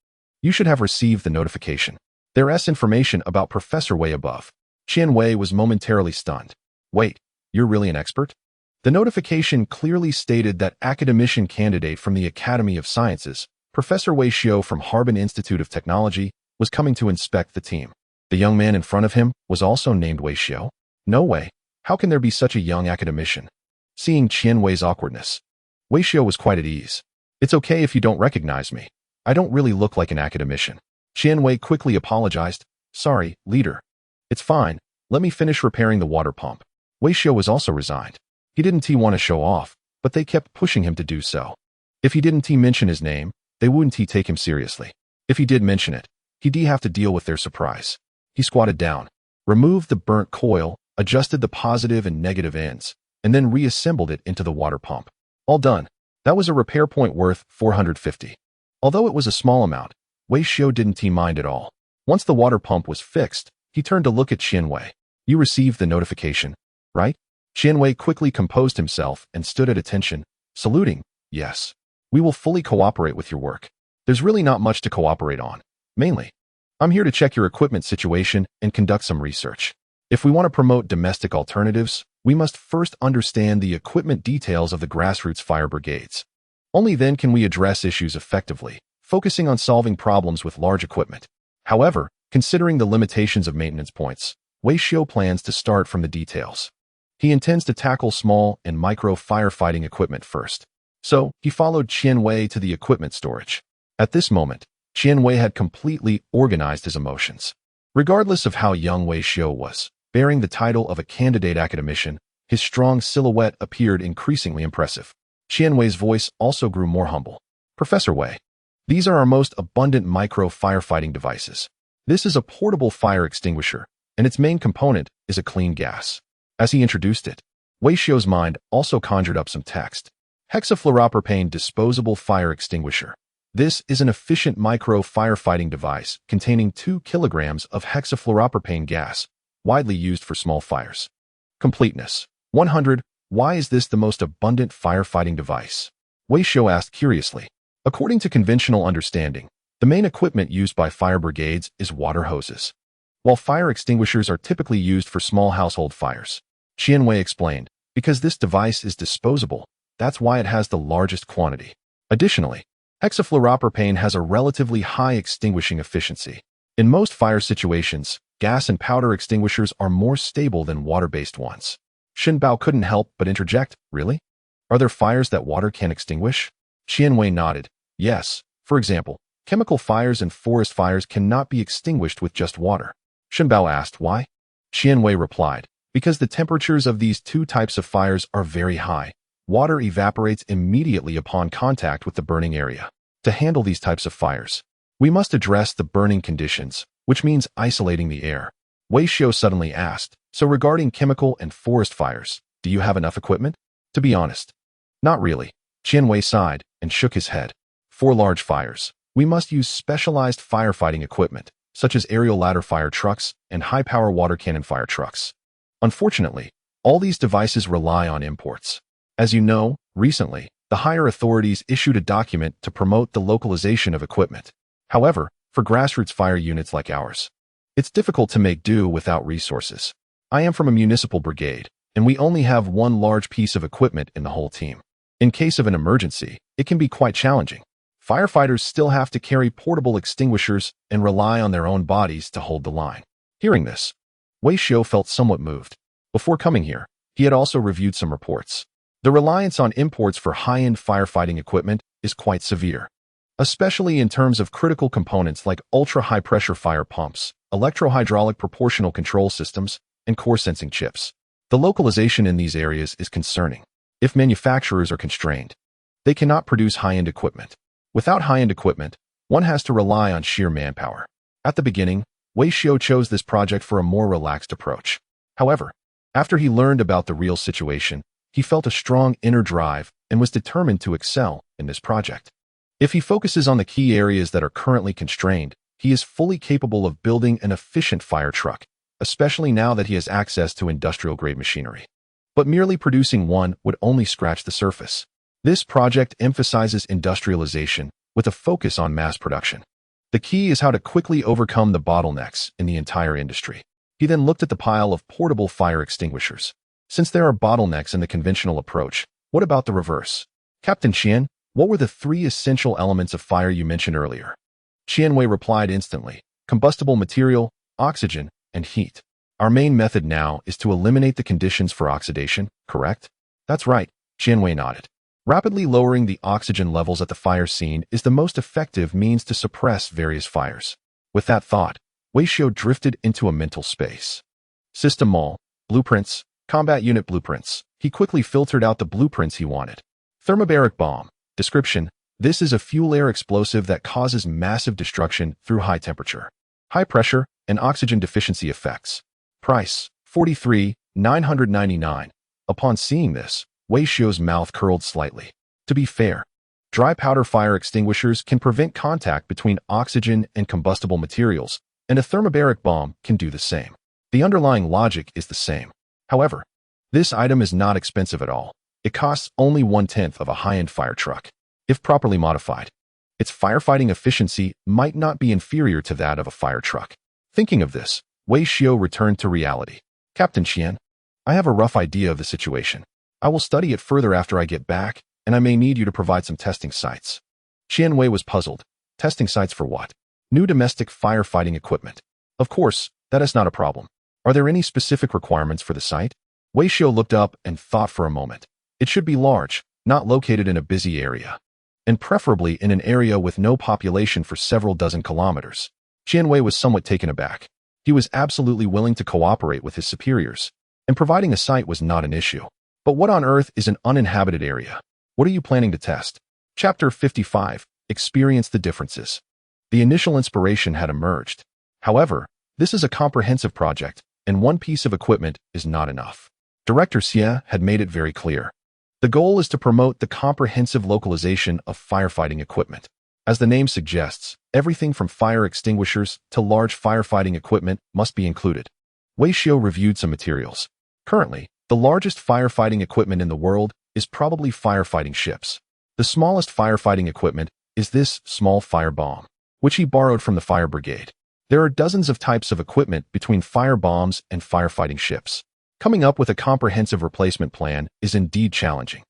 You should have received the notification. There is information about Professor Wei above. Qian Wei was momentarily stunned. Wait, you're really an expert? The notification clearly stated that academician candidate from the Academy of Sciences, Professor Wei Xiu from Harbin Institute of Technology, was coming to inspect the team. The young man in front of him was also named Wei Xiu. No way. How can there be such a young academician? Seeing Qian Wei's awkwardness, Wei Xiu was quite at ease. It's okay if you don't recognize me. I don't really look like an academician. Qian Wei quickly apologized. Sorry, leader. It's fine. Let me finish repairing the water pump. Wei Xiu was also resigned. He didn't want to show off, but they kept pushing him to do so. If he didn't mention his name, they wouldn't take him seriously. If he did mention it, he'd have to deal with their surprise. He squatted down, removed the burnt coil, adjusted the positive and negative ends, and then reassembled it into the water pump. All done. That was a repair point worth 450. Although it was a small amount, Wei Xiu didn't mind at all. Once the water pump was fixed, he turned to look at Qianwei. You received the notification, right? Qianwei quickly composed himself and stood at attention, saluting. Yes. We will fully cooperate with your work. There's really not much to cooperate on. Mainly, I'm here to check your equipment situation and conduct some research. If we want to promote domestic alternatives, we must first understand the equipment details of the grassroots fire brigades. Only then can we address issues effectively, focusing on solving problems with large equipment. However, considering the limitations of maintenance points, Wei Xiu plans to start from the details. He intends to tackle small and micro firefighting equipment first. So, he followed Qianwei to the equipment storage. At this moment, Qianwei had completely organized his emotions. Regardless of how young Wei Xiu was, bearing the title of a candidate academician, his strong silhouette appeared increasingly impressive. Qianwei's voice also grew more humble. Professor Wei, these are our most abundant micro firefighting devices. This is a portable fire extinguisher, and its main component is a clean gas. As he introduced it, Wei Xiu's mind also conjured up some text. Hexafluoropropane disposable fire extinguisher. This is an efficient micro firefighting device containing 2 kilograms of hexafluoropropane gas, widely used for small fires. Completeness. 100. Why is this the most abundant firefighting device? Wei Xiu asked curiously. According to conventional understanding, the main equipment used by fire brigades is water hoses, while fire extinguishers are typically used for small household fires. Qianwei explained, because this device is disposable, that's why it has the largest quantity. Additionally, hexafluoropropane has a relatively high extinguishing efficiency. In most fire situations, gas and powder extinguishers are more stable than water-based ones. Xin Bao couldn't help but interject, really? Are there fires that water can extinguish? Qianwei nodded. Yes, for example, chemical fires and forest fires cannot be extinguished with just water. Xin Bao asked why. Qianwei replied, because the temperatures of these 2 types of fires are very high. Water evaporates immediately upon contact with the burning area. To handle these types of fires, we must address the burning conditions, which means isolating the air. Wei Xiu suddenly asked, so regarding chemical and forest fires, do you have enough equipment? To be honest, not really. Qianwei sighed and shook his head. For large fires, we must use specialized firefighting equipment, such as aerial ladder fire trucks and high-power water cannon fire trucks. Unfortunately, all these devices rely on imports. As you know, recently, the higher authorities issued a document to promote the localization of equipment. However, for grassroots fire units like ours, it's difficult to make do without resources. I am from a municipal brigade, and we only have one large piece of equipment in the whole team. In case of an emergency, it can be quite challenging. Firefighters still have to carry portable extinguishers and rely on their own bodies to hold the line. Hearing this, Wei Xiu felt somewhat moved. Before coming here, he had also reviewed some reports. The reliance on imports for high-end firefighting equipment is quite severe, especially in terms of critical components like ultra-high-pressure fire pumps, electro-hydraulic proportional control systems, and core sensing chips. The localization in these areas is concerning. If manufacturers are constrained, they cannot produce high-end equipment. Without high-end equipment, one has to rely on sheer manpower. At the beginning, Wei Xiu chose this project for a more relaxed approach. However, after he learned about the real situation, he felt a strong inner drive and was determined to excel in this project. If he focuses on the key areas that are currently constrained, he is fully capable of building an efficient fire truck, especially now that he has access to industrial-grade machinery. But merely producing one would only scratch the surface. This project emphasizes industrialization with a focus on mass production. The key is how to quickly overcome the bottlenecks in the entire industry. He then looked at the pile of portable fire extinguishers. Since there are bottlenecks in the conventional approach, what about the reverse? Captain Qian, what were the 3 essential elements of fire you mentioned earlier? Qianwei replied instantly, combustible material, oxygen, and heat. Our main method now is to eliminate the conditions for oxidation, correct? That's right, Qianwei nodded. Rapidly lowering the oxygen levels at the fire scene is the most effective means to suppress various fires. With that thought, Wei Xiu drifted into a mental space. System Mall, blueprints, combat unit blueprints. He quickly filtered out the blueprints he wanted. Thermobaric bomb. Description: this is a fuel-air explosive that causes massive destruction through high temperature. High pressure, and oxygen deficiency effects. Price, $43,999. Upon seeing this, Wei Xiu's mouth curled slightly. To be fair, dry powder fire extinguishers can prevent contact between oxygen and combustible materials, and a thermobaric bomb can do the same. The underlying logic is the same. However, this item is not expensive at all. It costs only 1/10 of a high-end fire truck. If properly modified, its firefighting efficiency might not be inferior to that of a fire truck. Thinking of this, Wei Xiu returned to reality. Captain Qian, I have a rough idea of the situation. I will study it further after I get back, and I may need you to provide some testing sites. Qian Wei was puzzled. Testing sites for what? New domestic firefighting equipment. Of course, that is not a problem. Are there any specific requirements for the site? Wei Xiu looked up and thought for a moment. It should be large, not located in a busy area, and preferably in an area with no population for several dozen kilometers. Qian Wei was somewhat taken aback. He was absolutely willing to cooperate with his superiors, and providing a site was not an issue. But what on earth is an uninhabited area? What are you planning to test? Chapter 55. Experience the differences. The initial inspiration had emerged. However, this is a comprehensive project, and one piece of equipment is not enough. Director Xie had made it very clear. The goal is to promote the comprehensive localization of firefighting equipment. As the name suggests, everything from fire extinguishers to large firefighting equipment must be included. Wei Xiu reviewed some materials. Currently, the largest firefighting equipment in the world is probably firefighting ships. The smallest firefighting equipment is this small fire bomb, which he borrowed from the fire brigade. There are dozens of types of equipment between fire bombs and firefighting ships. Coming up with a comprehensive replacement plan is indeed challenging.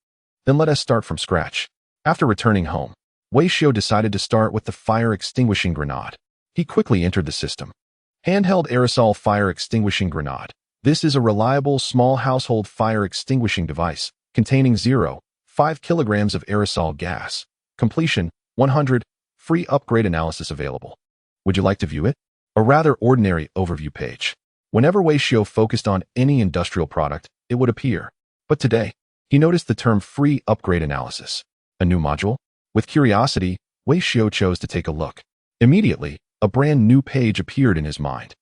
Then let us start from scratch. After returning home, Wei Xiu decided to start with the fire extinguishing grenade. He quickly entered the system. Handheld aerosol fire extinguishing grenade. This is a reliable small household fire extinguishing device containing 0.5 kilograms of aerosol gas. Completion 100. Free upgrade analysis available. Would you like to view it? A rather ordinary overview page. Whenever Wei Xiu focused on any industrial product, it would appear. But today, he noticed the term free upgrade analysis. A new module? With curiosity, Wei Xiu chose to take a look. Immediately, a brand new page appeared in his mind.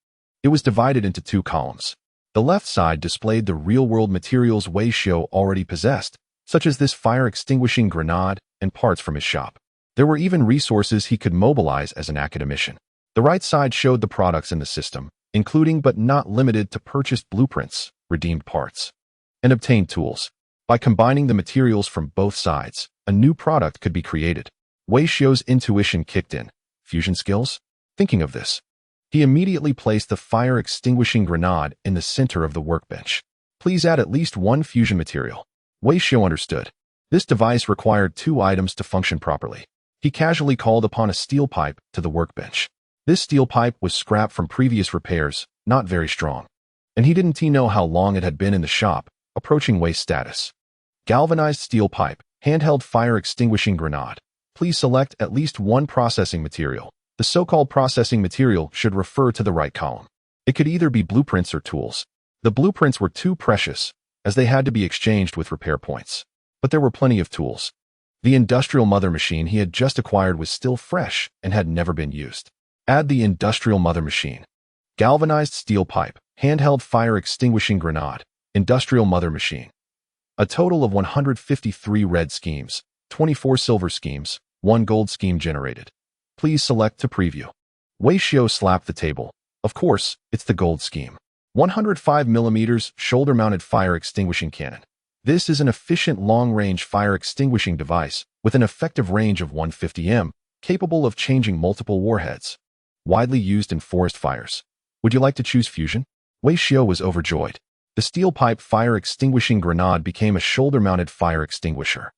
It was divided into two columns. The left side displayed the real-world materials Wei Xiu already possessed, such as this fire extinguishing grenade and parts from his shop. There were even resources he could mobilize as an academician. The right side showed the products in the system, including but not limited to purchased blueprints, redeemed parts, and obtained tools. By combining the materials from both sides, a new product could be created. Wei Xiu's intuition kicked in. Fusion skills? Thinking of this, he immediately placed the fire extinguishing grenade in the center of the workbench. Please add at least one fusion material. Wei Xiu understood. This device required two items to function properly. He casually called upon a steel pipe to the workbench. This steel pipe was scrap from previous repairs, not very strong. And he didn't know how long it had been in the shop, approaching waste status. Galvanized steel pipe, handheld fire extinguishing grenade. Please select at least one processing material. The so-called processing material should refer to the right column. It could either be blueprints or tools. The blueprints were too precious, as they had to be exchanged with repair points. But there were plenty of tools. The industrial mother machine he had just acquired was still fresh and had never been used. Add the industrial mother machine. Galvanized steel pipe, handheld fire extinguishing grenade, industrial mother machine. A total of 153 red schemes, 24 silver schemes, 1 gold scheme generated. Please select to preview. Wei Xiu slapped the table. Of course, it's the gold scheme. 105 mm shoulder-mounted fire extinguishing cannon. This is an efficient long-range fire extinguishing device with an effective range of 150 m, capable of changing multiple warheads. Widely used in forest fires. Would you like to choose fusion? Wei Xiu was overjoyed. The steel pipe fire extinguishing grenade became a shoulder-mounted fire extinguisher.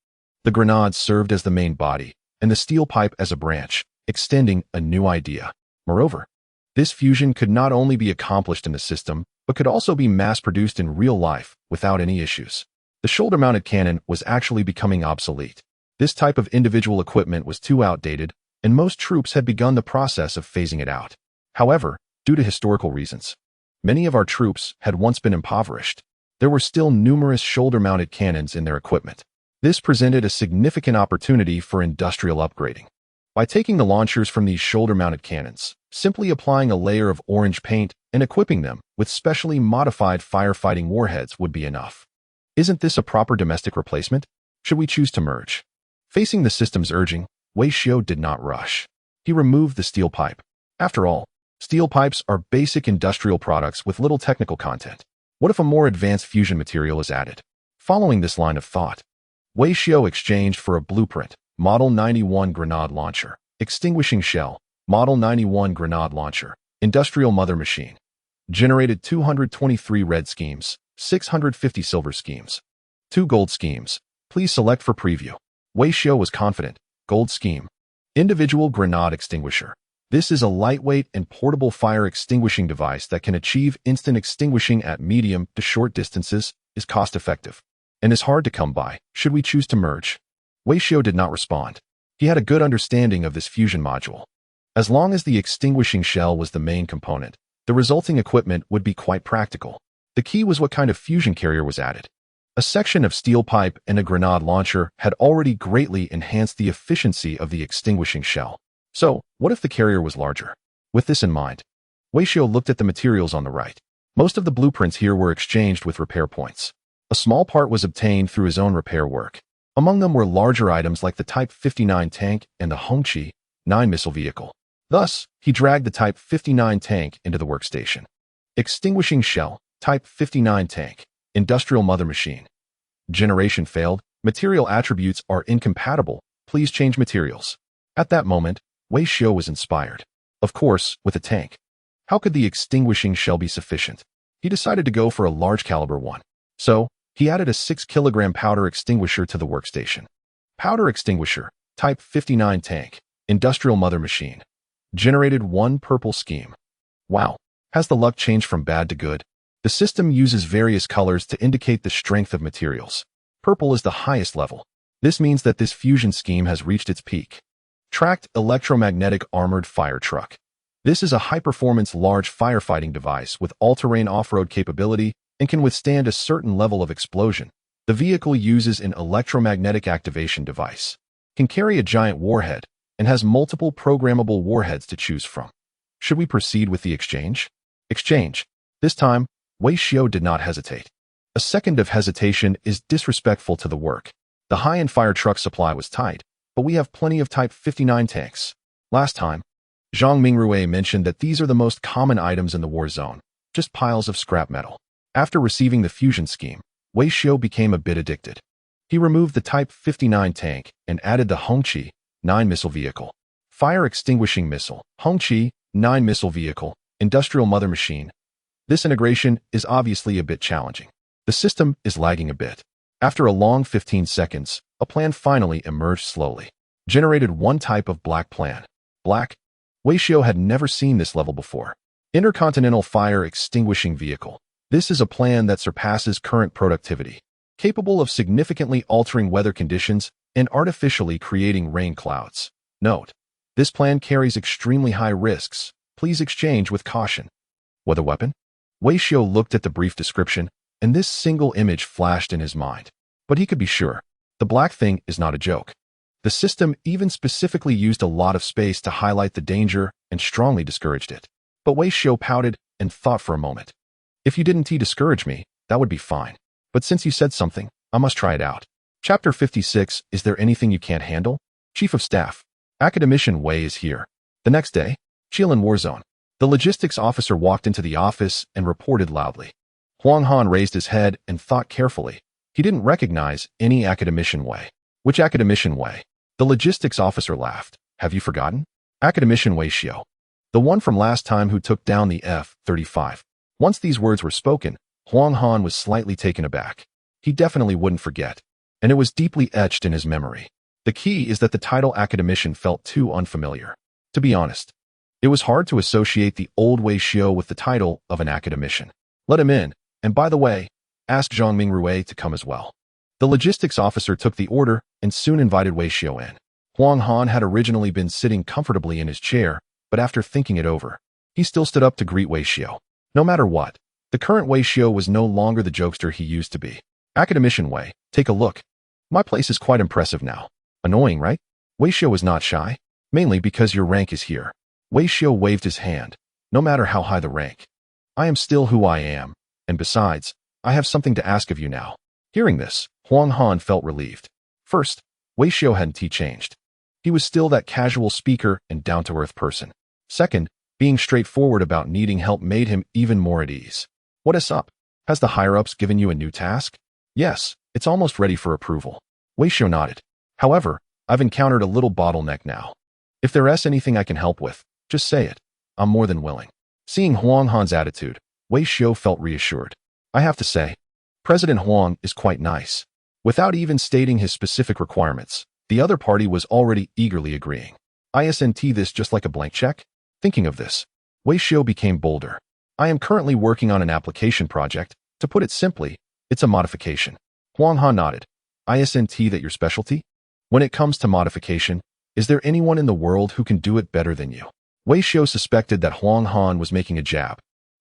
The grenade served as the main body, and the steel pipe as a branch, extending a new idea. Moreover, this fusion could not only be accomplished in the system, but could also be mass-produced in real life without any issues. The shoulder-mounted cannon was actually becoming obsolete. This type of individual equipment was too outdated, and most troops had begun the process of phasing it out. However, due to historical reasons, many of our troops had once been impoverished. There were still numerous shoulder-mounted cannons in their equipment. This presented a significant opportunity for industrial upgrading. By taking the launchers from these shoulder-mounted cannons, simply applying a layer of orange paint and equipping them with specially modified firefighting warheads would be enough. Isn't this a proper domestic replacement? Should we choose to merge? Facing the system's urging, Wei Xiu did not rush. He removed the steel pipe. After all, steel pipes are basic industrial products with little technical content. What if a more advanced fusion material is added? Following this line of thought, Wei Xiu exchanged for a blueprint, Model 91 Grenade Launcher, Extinguishing Shell, Model 91 Grenade Launcher, Industrial Mother Machine. Generated 223 red schemes, 650 silver schemes. 2 gold schemes. Please select for preview. Wei Xiu was confident. Gold scheme. Individual Grenade Extinguisher. This is a lightweight and portable fire extinguishing device that can achieve instant extinguishing at medium to short distances, is cost-effective, and is hard to come by. Should we choose to merge? Wei Xiu did not respond. He had a good understanding of this fusion module. As long as the extinguishing shell was the main component, the resulting equipment would be quite practical. The key was what kind of fusion carrier was added. A section of steel pipe and a grenade launcher had already greatly enhanced the efficiency of the extinguishing shell. So, what if the carrier was larger? With this in mind, Wei Xiu looked at the materials on the right. Most of the blueprints here were exchanged with repair points. A small part was obtained through his own repair work. Among them were larger items like the Type 59 tank and the Hongqi 9 missile vehicle. Thus, he dragged the Type 59 tank into the workstation. Extinguishing shell, Type 59 tank, Industrial Mother Machine. Generation failed. Material attributes are incompatible. Please change materials. At that moment, Wei Xiu was inspired. Of course, with a tank. How could the extinguishing shell be sufficient? He decided to go for a large caliber one. So, he added a 6-kilogram powder extinguisher to the workstation. Powder extinguisher, Type 59 tank, Industrial Mother Machine. Generated 1 purple scheme. Wow, has the luck changed from bad to good? The system uses various colors to indicate the strength of materials. Purple is the highest level. This means that this fusion scheme has reached its peak. Tracked Electromagnetic Armored Fire Truck. This is a high-performance large firefighting device with all-terrain off-road capability and can withstand a certain level of explosion. The vehicle uses an electromagnetic activation device, can carry a giant warhead, and has multiple programmable warheads to choose from. Should we proceed with the exchange? Exchange. This time, Wei Xiu did not hesitate. A second of hesitation is disrespectful to the work. The high-end fire truck supply was tight, but we have plenty of Type 59 tanks. Last time, Zhang Mingrui mentioned that these are the most common items in the war zone, just piles of scrap metal. After receiving the fusion scheme, Wei Xiu became a bit addicted. He removed the Type 59 tank and added the Hongqi 9 missile vehicle. Fire extinguishing missile, Hongqi 9 missile vehicle, Industrial Mother Machine. This integration is obviously a bit challenging. The system is lagging a bit. After a long 15 seconds, a plan finally emerged slowly. Generated 1 type of black plan. Black? Wei Xiu had never seen this level before. Intercontinental Fire Extinguishing Vehicle. This is a plan that surpasses current productivity, capable of significantly altering weather conditions and artificially creating rain clouds. Note: this plan carries extremely high risks. Please exchange with caution. Weather weapon? Wei Xiu looked at the brief description, and this single image flashed in his mind. But he could be sure. The black thing is not a joke. The system even specifically used a lot of space to highlight the danger and strongly discouraged it. But Wei Xiu pouted and thought for a moment. If you didn't discourage me, that would be fine. But since you said something, I must try it out. Chapter 56, Is There Anything You Can't Handle? Chief of Staff. Academician Wei is here. The next day, Chilin Warzone. The logistics officer walked into the office and reported loudly. Huang Han raised his head and thought carefully. He didn't recognize any Academician Wei. Which Academician Wei? The logistics officer laughed. Have you forgotten? Academician Wei Xiu. The one from last time who took down the F-35. Once these words were spoken, Huang Han was slightly taken aback. He definitely wouldn't forget, and it was deeply etched in his memory. The key is that the title academician felt too unfamiliar. To be honest, it was hard to associate the old Wei Xiu with the title of an academician. Let him in, and by the way, ask Zhang Mingrui to come as well. The logistics officer took the order and soon invited Wei Xiu in. Huang Han had originally been sitting comfortably in his chair, but after thinking it over, he still stood up to greet Wei Xiu. No matter what, the current Wei Xiu was no longer the jokester he used to be. Academician Wei, take a look. My place is quite impressive now. Annoying, right? Wei Xiu was not shy. Mainly because your rank is here. Wei Xiu waved his hand. No matter how high the rank, I am still who I am, and besides, I have something to ask of you now. Hearing this, Huang Han felt relieved. First, Wei Xiu hadn't changed. He was still that casual speaker and down-to-earth person. Second, being straightforward about needing help made him even more at ease. What is up? Has the higher-ups given you a new task? Yes, it's almost ready for approval. Wei Xiu nodded. However, I've encountered a little bottleneck now. If there's anything I can help with, just say it. I'm more than willing. Seeing Huang Han's attitude, Wei Xiu felt reassured. I have to say, President Huang is quite nice. Without even stating his specific requirements, the other party was already eagerly agreeing. Isn't this just like a blank check? Thinking of this, Wei Xiu became bolder. I am currently working on an application project. To put it simply, it's a modification. Huang Han nodded. Isn't that your specialty? When it comes to modification, is there anyone in the world who can do it better than you? Wei Xiu suspected that Huang Han was making a jab,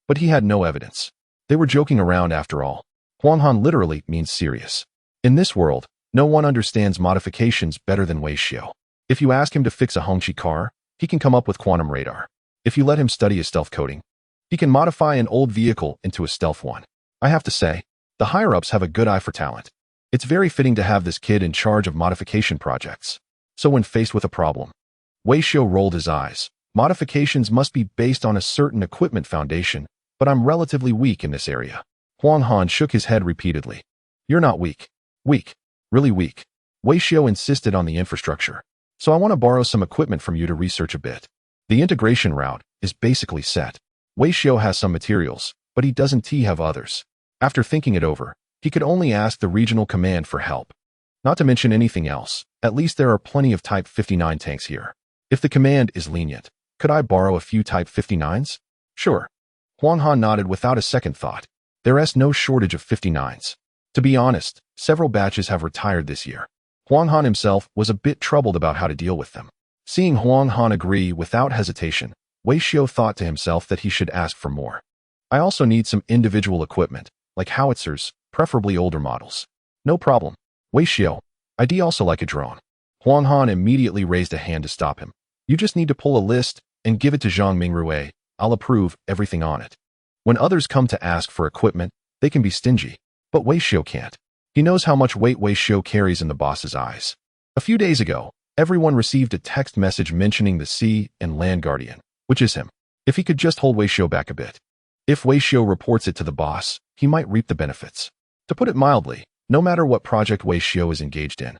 but he had no evidence. They were joking around after all. Huang Han literally means serious. In this world, no one understands modifications better than Wei Xiu. If you ask him to fix a Hongqi car, he can come up with quantum radar. If you let him study his stealth coding, he can modify an old vehicle into a stealth one. I have to say, the higher-ups have a good eye for talent. It's very fitting to have this kid in charge of modification projects. So when faced with a problem, Wei Xiu rolled his eyes. Modifications must be based on a certain equipment foundation, but I'm relatively weak in this area. Huang Han shook his head repeatedly. You're not weak. Weak. Really weak. Wei Xiu insisted on the infrastructure. So I want to borrow some equipment from you to research a bit. The integration route is basically set. Wei Xiu has some materials, but he doesn't have others. After thinking it over, he could only ask the regional command for help. Not to mention anything else, at least there are plenty of Type 59 tanks here. If the command is lenient, could I borrow a few Type 59s? Sure. Huang Han nodded without a second thought. There's no shortage of 59s. To be honest, several batches have retired this year. Huang Han himself was a bit troubled about how to deal with them. Seeing Huang Han agree without hesitation, Wei Xiu thought to himself that he should ask for more. I also need some individual equipment, like howitzers, preferably older models. No problem. Wei Xiu, I'd also like a drone. Huang Han immediately raised a hand to stop him. You just need to pull a list and give it to Zhang Mingrue. I'll approve everything on it. When others come to ask for equipment, they can be stingy, but Wei Xiu can't. He knows how much weight Wei Xiu carries in the boss's eyes. A few days ago, everyone received a text message mentioning the Sea and Land Guardian, which is him. If he could just hold Wei Xiu back a bit. If Wei Xiu reports it to the boss, he might reap the benefits. To put it mildly, no matter what project Wei Xiu is engaged in,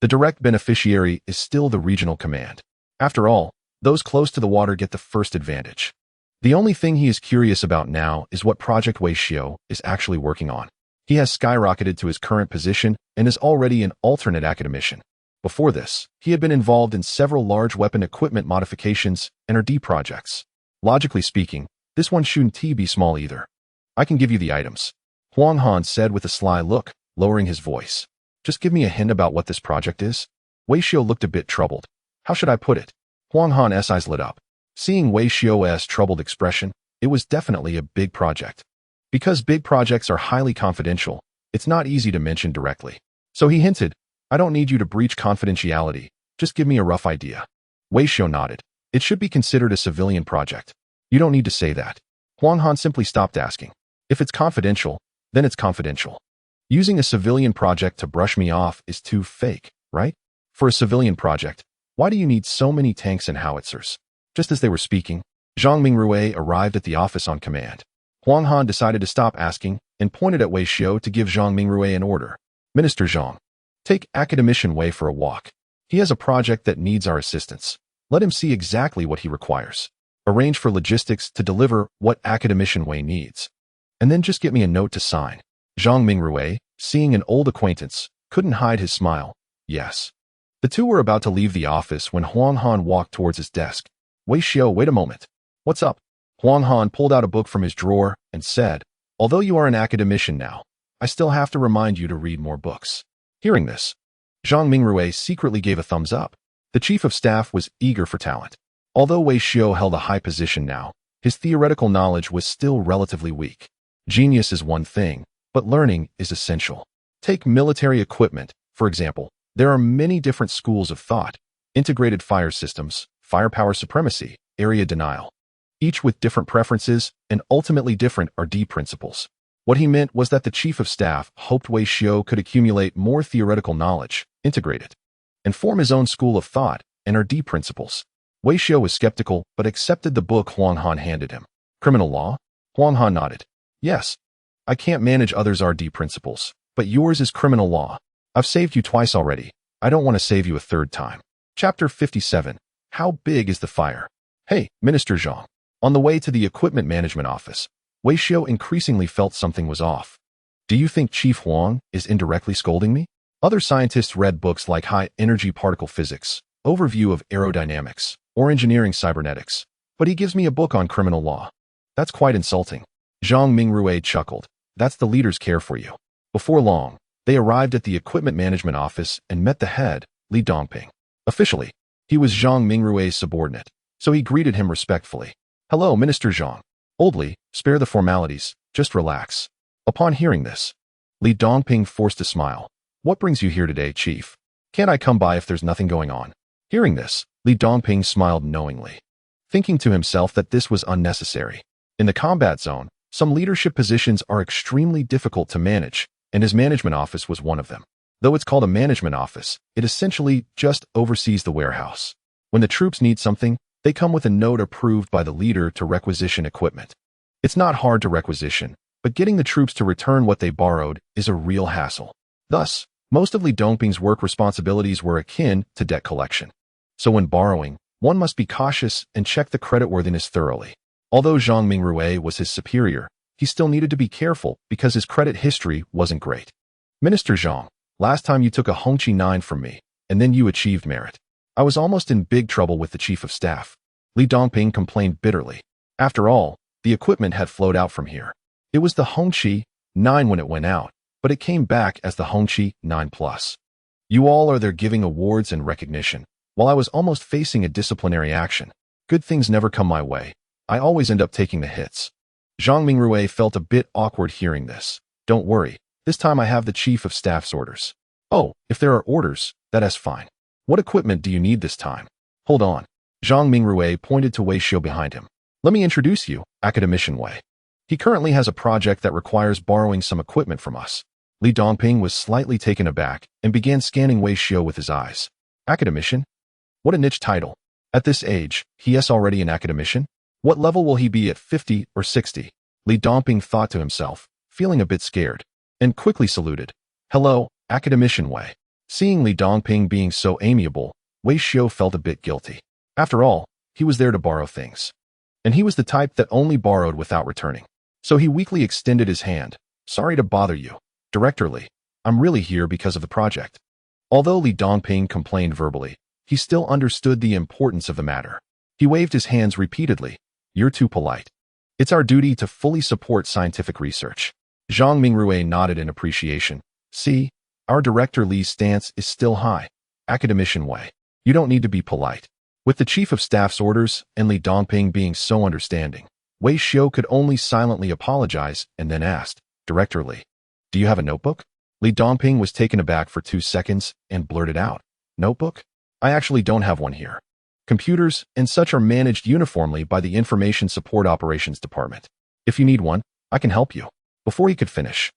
the direct beneficiary is still the regional command. After all, those close to the water get the first advantage. The only thing he is curious about now is what project Wei Xiu is actually working on. He has skyrocketed to his current position and is already an alternate academician. Before this, he had been involved in several large weapon equipment modifications and R&D projects. Logically speaking, this one shouldn't be small either. I can give you the items, Huang Han said with a sly look, lowering his voice. Just give me a hint about what this project is. Wei Xiu looked a bit troubled. How should I put it? Huang Han's eyes lit up. Seeing Wei Xiu's troubled expression, it was definitely a big project. Because big projects are highly confidential, it's not easy to mention directly. So he hinted, I don't need you to breach confidentiality, just give me a rough idea. Wei Xiu nodded. It should be considered a civilian project. You don't need to say that. Huang Han simply stopped asking. If it's confidential, then it's confidential. Using a civilian project to brush me off is too fake, right? For a civilian project, why do you need so many tanks and howitzers? Just as they were speaking, Zhang Mingrue arrived at the office on command. Huang Han decided to stop asking and pointed at Wei Xiu to give Zhang Mingrue an order. Minister Zhang, take Academician Wei for a walk. He has a project that needs our assistance. Let him see exactly what he requires. Arrange for logistics to deliver what Academician Wei needs. And then just get me a note to sign. Zhang Mingrue, seeing an old acquaintance, couldn't hide his smile. Yes. The two were about to leave the office when Huang Han walked towards his desk. Wei Xiu, wait a moment. What's up? Huang Han pulled out a book from his drawer and said, although you are an academician now, I still have to remind you to read more books. Hearing this, Zhang Mingrue secretly gave a thumbs up. The chief of staff was eager for talent. Although Wei Xiu held a high position now, his theoretical knowledge was still relatively weak. Genius is one thing, but learning is essential. Take military equipment, for example. There are many different schools of thought: integrated fire systems, firepower supremacy, area denial. Each with different preferences and ultimately different RD principles. What he meant was that the chief of staff hoped Wei Xiu could accumulate more theoretical knowledge, integrate it, and form his own school of thought and RD principles. Wei Xiu was skeptical but accepted the book Huang Han handed him. Criminal law? Huang Han nodded. Yes. I can't manage others' RD principles, but yours is criminal law. I've saved you twice already. I don't want to save you a third time. Chapter 57. How big is the fire? Hey, Minister Zhang. On the way to the equipment management office, Wei Xiu increasingly felt something was off. Do you think Chief Huang is indirectly scolding me? Other scientists read books like High-Energy Particle Physics, Overview of Aerodynamics, or Engineering Cybernetics, but he gives me a book on criminal law. That's quite insulting. Zhang Mingrui chuckled. That's the leader's care for you. Before long, they arrived at the equipment management office and met the head, Li Dongping. Officially, he was Zhang Mingrui's subordinate, so he greeted him respectfully. Hello, Minister Zhang. Old Li, spare the formalities, just relax. Upon hearing this, Li Dongping forced a smile. What brings you here today, Chief? Can't I come by if there's nothing going on? Hearing this, Li Dongping smiled knowingly, thinking to himself that this was unnecessary. In the combat zone, some leadership positions are extremely difficult to manage, and his management office was one of them. Though it's called a management office, it essentially just oversees the warehouse. When the troops need something, they come with a note approved by the leader to requisition equipment. It's not hard to requisition, but getting the troops to return what they borrowed is a real hassle. Thus, most of Li Dongping's work responsibilities were akin to debt collection. So when borrowing, one must be cautious and check the creditworthiness thoroughly. Although Zhang Mingrui was his superior, he still needed to be careful because his credit history wasn't great. Minister Zhang, last time you took a Hongqi 9 from me, and then you achieved merit. I was almost in big trouble with the chief of staff. Li Dongping complained bitterly. After all, the equipment had flowed out from here. It was the Hongqi 9 when it went out, but it came back as the Hongqi 9 Plus. You all are there giving awards and recognition, while I was almost facing a disciplinary action. Good things never come my way. I always end up taking the hits. Zhang Mingrui felt a bit awkward hearing this. Don't worry, this time I have the chief of staff's orders. Oh, if there are orders, that's fine. What equipment do you need this time? Hold on. Zhang Mingrui pointed to Wei Xiu behind him. Let me introduce you, Academician Wei. He currently has a project that requires borrowing some equipment from us. Li Dongping was slightly taken aback and began scanning Wei Xiu with his eyes. Academician? What a niche title. At this age, he is already an academician? What level will he be at 50 or 60? Li Dongping thought to himself, feeling a bit scared, and quickly saluted. Hello, Academician Wei. Seeing Li Dongping being so amiable, Wei Xiu felt a bit guilty. After all, he was there to borrow things. And he was the type that only borrowed without returning. So he weakly extended his hand. Sorry to bother you, Director Li. I'm really here because of the project. Although Li Dongping complained verbally, he still understood the importance of the matter. He waved his hands repeatedly. You're too polite. It's our duty to fully support scientific research. Zhang Mingrui nodded in appreciation. See, our Director Li's stance is still high. Academician Wei. You don't need to be polite. With the Chief of Staff's orders and Li Dongping being so understanding, Wei Xiu could only silently apologize and then asked, Director Li, do you have a notebook? Li Dongping was taken aback for 2 seconds and blurted out, Notebook? I actually don't have one here. Computers and such are managed uniformly by the Information Support Operations Department. If you need one, I can help you. Before he could finish,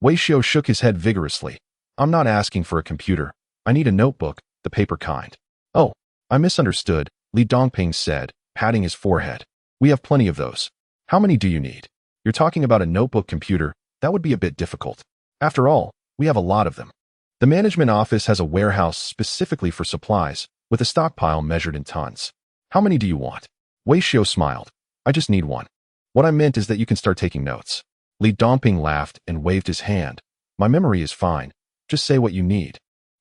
Wei Xiu shook his head vigorously. I'm not asking for a computer. I need a notebook, the paper kind. Oh, I misunderstood, Li Dongping said, patting his forehead. We have plenty of those. How many do you need? You're talking about a notebook computer. That would be a bit difficult. After all, we have a lot of them. The management office has a warehouse specifically for supplies, with a stockpile measured in tons. How many do you want? Wei Xiu smiled. I just need one. What I meant is that you can start taking notes. Li Dongping laughed and waved his hand. My memory is fine. Just say what you need,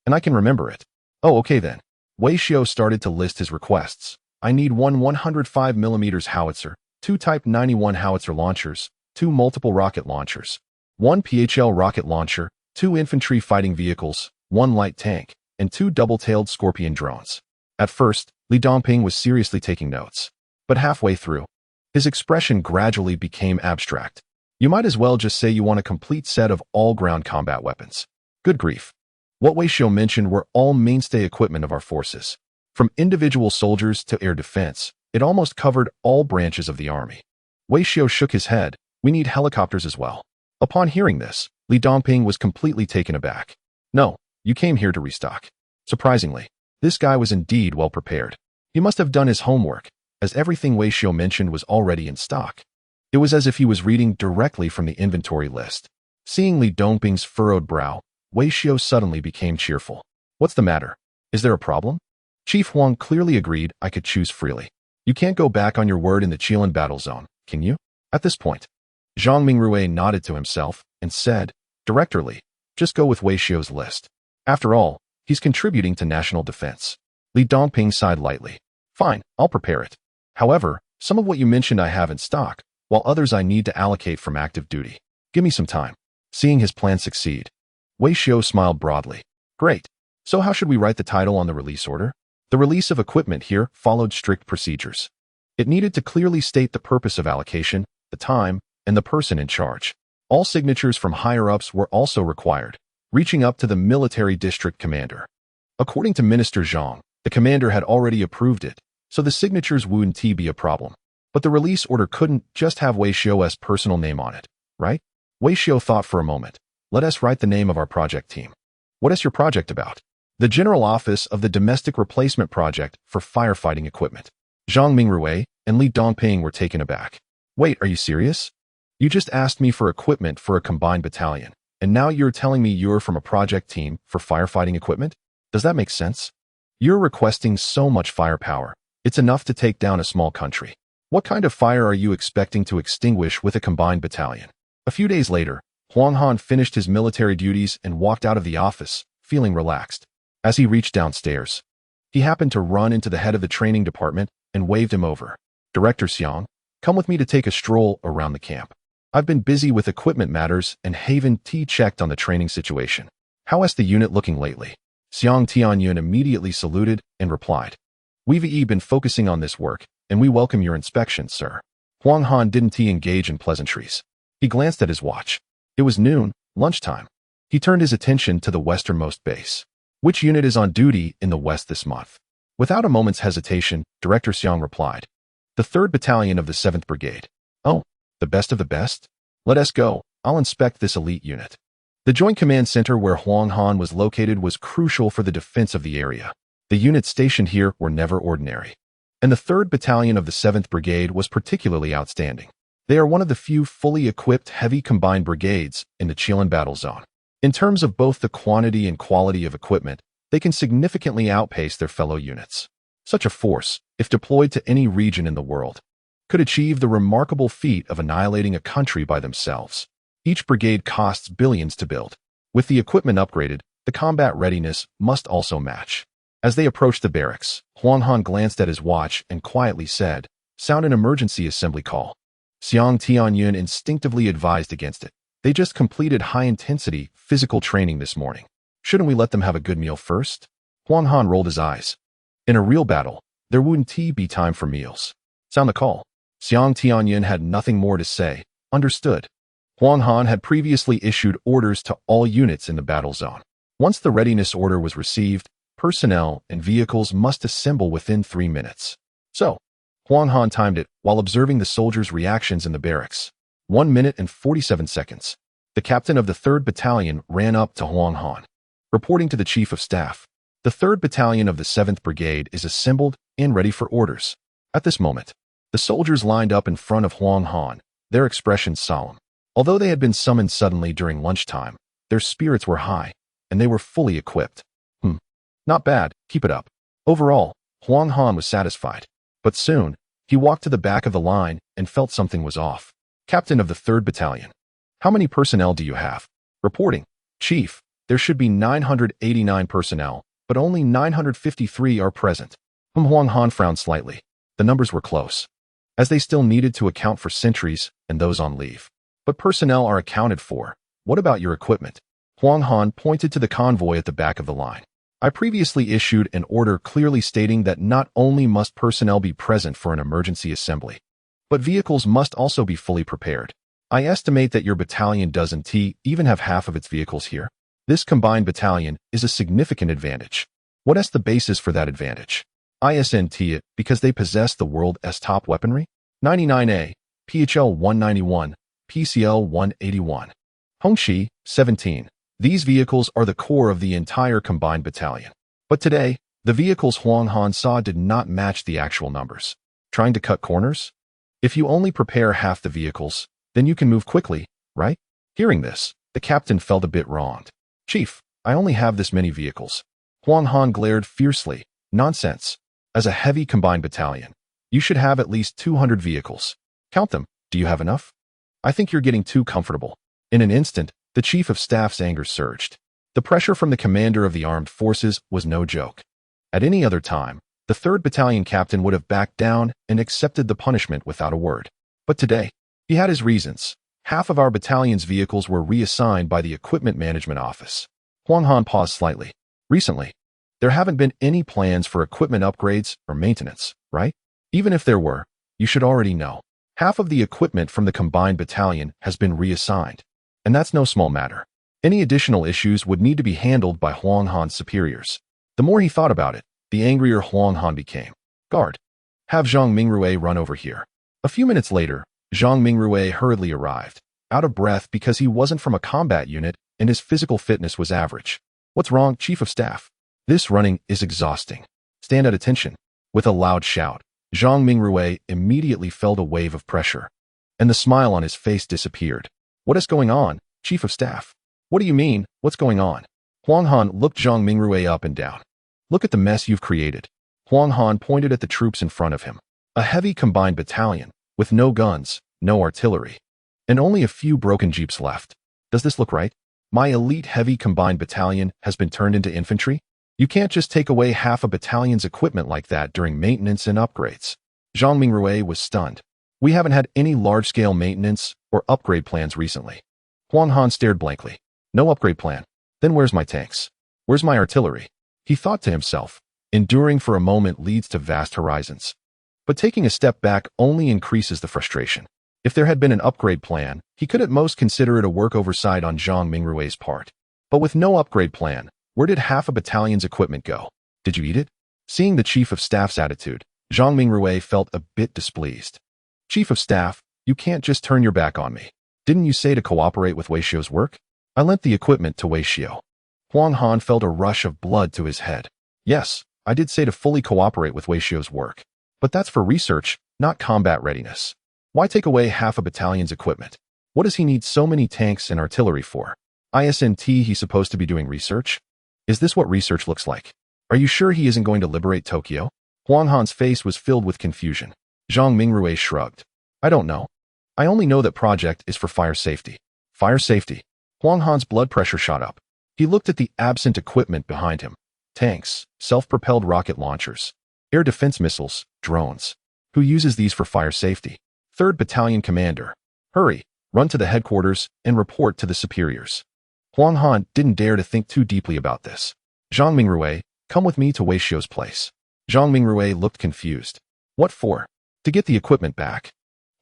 and I can remember it. Oh, okay then. Wei Xiu started to list his requests. I need one 105mm howitzer, 2 Type 91 howitzer launchers, 2 multiple rocket launchers, 1 PHL rocket launcher, 2 infantry fighting vehicles, 1 light tank, and 2 double-tailed Scorpion drones. At first, Li Dongping was seriously taking notes. But halfway through, his expression gradually became abstract. You might as well just say you want a complete set of all ground combat weapons. Good grief. What Wei Xiu mentioned were all mainstay equipment of our forces. From individual soldiers to air defense, it almost covered all branches of the army. Wei Xiu shook his head. We need helicopters as well. Upon hearing this, Li Dongping was completely taken aback. No, you came here to restock. Surprisingly, this guy was indeed well prepared. He must have done his homework, as everything Wei Xiu mentioned was already in stock. It was as if he was reading directly from the inventory list. Seeing Li Dongping's furrowed brow, Wei Xiu suddenly became cheerful. What's the matter? Is there a problem? Chief Huang clearly agreed I could choose freely. You can't go back on your word in the Qilan battle zone, can you? At this point, Zhang Mingrui nodded to himself and said, Director Li, just go with Wei Xiu's list. After all, he's contributing to national defense. Li Dongping sighed lightly. Fine, I'll prepare it. However, some of what you mentioned I have in stock, while others I need to allocate from active duty. Give me some time. Seeing his plan succeed, Wei Xiu smiled broadly. Great. So how should we write the title on the release order? The release of equipment here followed strict procedures. It needed to clearly state the purpose of allocation, the time, and the person in charge. All signatures from higher-ups were also required, reaching up to the military district commander. According to Minister Zhang, the commander had already approved it, so the signatures wouldn't be a problem. But the release order couldn't just have Wei Xiu's personal name on it, right? Wei Xiu thought for a moment. Let us write the name of our project team. What is your project about? The General Office of the Domestic Replacement Project for Firefighting Equipment. Zhang Mingrui and Li Dongping were taken aback. Wait, are you serious? You just asked me for equipment for a combined battalion, and now you're telling me you're from a project team for firefighting equipment? Does that make sense? You're requesting so much firepower. It's enough to take down a small country. What kind of fire are you expecting to extinguish with a combined battalion? A few days later, Huang Han finished his military duties and walked out of the office, feeling relaxed. As he reached downstairs, he happened to run into the head of the training department and waved him over. Director Xiang, come with me to take a stroll around the camp. I've been busy with equipment matters and haven't checked on the training situation. How has the unit looking lately? Xiang Tianyun immediately saluted and replied. We've been focusing on this work, and we welcome your inspection, sir. Huang Han didn't engage in pleasantries. He glanced at his watch. It was noon, lunchtime. He turned his attention to the westernmost base. Which unit is on duty in the west this month? Without a moment's hesitation, Director Xiang replied. The 3rd Battalion of the 7th Brigade. Oh, the best of the best? Let us go. I'll inspect this elite unit. The Joint Command Center where Huang Han was located was crucial for the defense of the area. The units stationed here were never ordinary. And the 3rd Battalion of the 7th Brigade was particularly outstanding. They are one of the few fully equipped heavy combined brigades in the Qilan battle zone. In terms of both the quantity and quality of equipment, they can significantly outpace their fellow units. Such a force, if deployed to any region in the world, could achieve the remarkable feat of annihilating a country by themselves. Each brigade costs billions to build. With the equipment upgraded, the combat readiness must also match. As they approached the barracks, Huang Han glanced at his watch and quietly said, Sound an emergency assembly call. Xiang Tianyun instinctively advised against it. They just completed high-intensity physical training this morning. Shouldn't we let them have a good meal first? Huang Han rolled his eyes. In a real battle, there wouldn't be time for meals. Sound the call. Xiang Tianyun had nothing more to say. Understood. Huang Han had previously issued orders to all units in the battle zone. Once the readiness order was received, personnel and vehicles must assemble within 3 minutes. So, Huang Han timed it while observing the soldiers' reactions in the barracks. 1 minute and 47 seconds. The captain of the 3rd Battalion ran up to Huang Han. Reporting to the Chief of Staff, the 3rd Battalion of the 7th Brigade is assembled and ready for orders. At this moment, the soldiers lined up in front of Huang Han, their expressions solemn. Although they had been summoned suddenly during lunchtime, their spirits were high, and they were fully equipped. Not bad, keep it up. Overall, Huang Han was satisfied. But soon, he walked to the back of the line and felt something was off. Captain of the 3rd Battalion. How many personnel do you have? Reporting. Chief, there should be 989 personnel, but only 953 are present. Huang Han frowned slightly. The numbers were close, as they still needed to account for sentries and those on leave. But personnel are accounted for. What about your equipment? Huang Han pointed to the convoy at the back of the line. I previously issued an order clearly stating that not only must personnel be present for an emergency assembly, but vehicles must also be fully prepared. I estimate that your battalion doesn't even have half of its vehicles here. This combined battalion is a significant advantage. What is the basis for that advantage? ISNT it because they possess the world's top weaponry? 99A, PHL 191, PCL 181. Hongqi, 17. These vehicles are the core of the entire combined battalion. But today, the vehicles Huang Han saw did not match the actual numbers. Trying to cut corners? If you only prepare half the vehicles, then you can move quickly, right? Hearing this, the captain felt a bit wronged. Chief, I only have this many vehicles. Huang Han glared fiercely. Nonsense. As a heavy combined battalion, you should have at least 200 vehicles. Count them. Do you have enough? I think you're getting too comfortable. In an instant, the chief of staff's anger surged. The pressure from the commander of the armed forces was no joke. At any other time, the 3rd Battalion captain would have backed down and accepted the punishment without a word. But today, he had his reasons. Half of our battalion's vehicles were reassigned by the Equipment Management Office. Huang Han paused slightly. Recently, there haven't been any plans for equipment upgrades or maintenance, right? Even if there were, you should already know. Half of the equipment from the combined battalion has been reassigned. And that's no small matter. Any additional issues would need to be handled by Huang Han's superiors. The more he thought about it, the angrier Huang Han became. Guard. Have Zhang Mingrue run over here. A few minutes later, Zhang Mingrue hurriedly arrived, out of breath because he wasn't from a combat unit and his physical fitness was average. What's wrong, Chief of Staff? This running is exhausting. Stand at attention. With a loud shout, Zhang Mingrue immediately felt a wave of pressure, and the smile on his face disappeared. What is going on, Chief of Staff? What do you mean, what's going on? Huang Han looked Zhang Mingrue up and down. Look at the mess you've created. Huang Han pointed at the troops in front of him. A heavy combined battalion, with no guns, no artillery, and only a few broken jeeps left. Does this look right? My elite heavy combined battalion has been turned into infantry? You can't just take away half a battalion's equipment like that during maintenance and upgrades. Zhang Mingrue was stunned. We haven't had any large-scale maintenance or upgrade plans recently. Huang Han stared blankly. No upgrade plan. Then where's my tanks? Where's my artillery? He thought to himself. Enduring for a moment leads to vast horizons. But taking a step back only increases the frustration. If there had been an upgrade plan, he could at most consider it a work oversight on Zhang Mingrue's part. But with no upgrade plan, where did half a battalion's equipment go? Did you eat it? Seeing the Chief of Staff's attitude, Zhang Mingrue felt a bit displeased. Chief of Staff, you can't just turn your back on me. Didn't you say to cooperate with Wei Xiu's work? I lent the equipment to Wei Xiu. Huang Han felt a rush of blood to his head. Yes, I did say to fully cooperate with Wei Xiu's work. But that's for research, not combat readiness. Why take away half a battalion's equipment? What does he need so many tanks and artillery for? ISNT he's supposed to be doing research? Is this what research looks like? Are you sure he isn't going to liberate Tokyo? Huang Han's face was filled with confusion. Zhang Mingrue shrugged. I don't know. I only know that project is for fire safety. Fire safety. Huang Han's blood pressure shot up. He looked at the absent equipment behind him. Tanks, self-propelled rocket launchers, air defense missiles, drones. Who uses these for fire safety? 3rd Battalion Commander. Hurry, run to the headquarters and report to the superiors. Huang Han didn't dare to think too deeply about this. Zhang Mingrue, come with me to Wei Xiu's place. Zhang Mingrue looked confused. What for? To get the equipment back.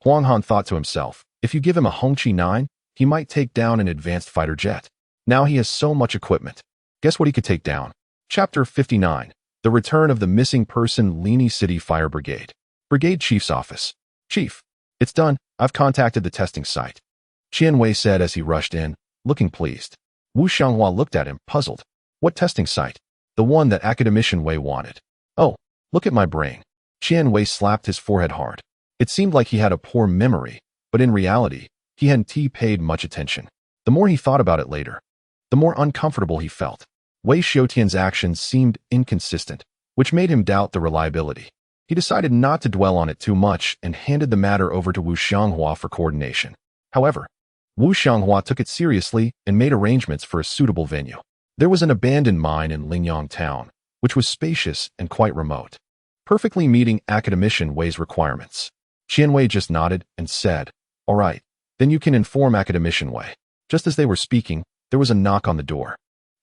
Huang Han thought to himself, if you give him a Hongqi 9, he might take down an advanced fighter jet. Now he has so much equipment. Guess what he could take down? Chapter 59. The Return of the Missing Person Lini City Fire Brigade. Brigade Chief's Office. Chief, it's done. I've contacted the testing site. Qian Wei said as he rushed in, looking pleased. Wu Xianghua looked at him, puzzled. What testing site? The one that Academician Wei wanted. Oh, look at my brain. Qian Wei slapped his forehead hard. It seemed like he had a poor memory, but in reality, he hadn't paid much attention. The more he thought about it later, the more uncomfortable he felt. Wei Xiutian's actions seemed inconsistent, which made him doubt the reliability. He decided not to dwell on it too much and handed the matter over to Wu Xianghua for coordination. However, Wu Xianghua took it seriously and made arrangements for a suitable venue. There was an abandoned mine in Lingyang Town, which was spacious and quite remote, perfectly meeting Academician Wei's requirements. Qian Wei just nodded and said, all right, then you can inform Academician Wei. Just as they were speaking, there was a knock on the door.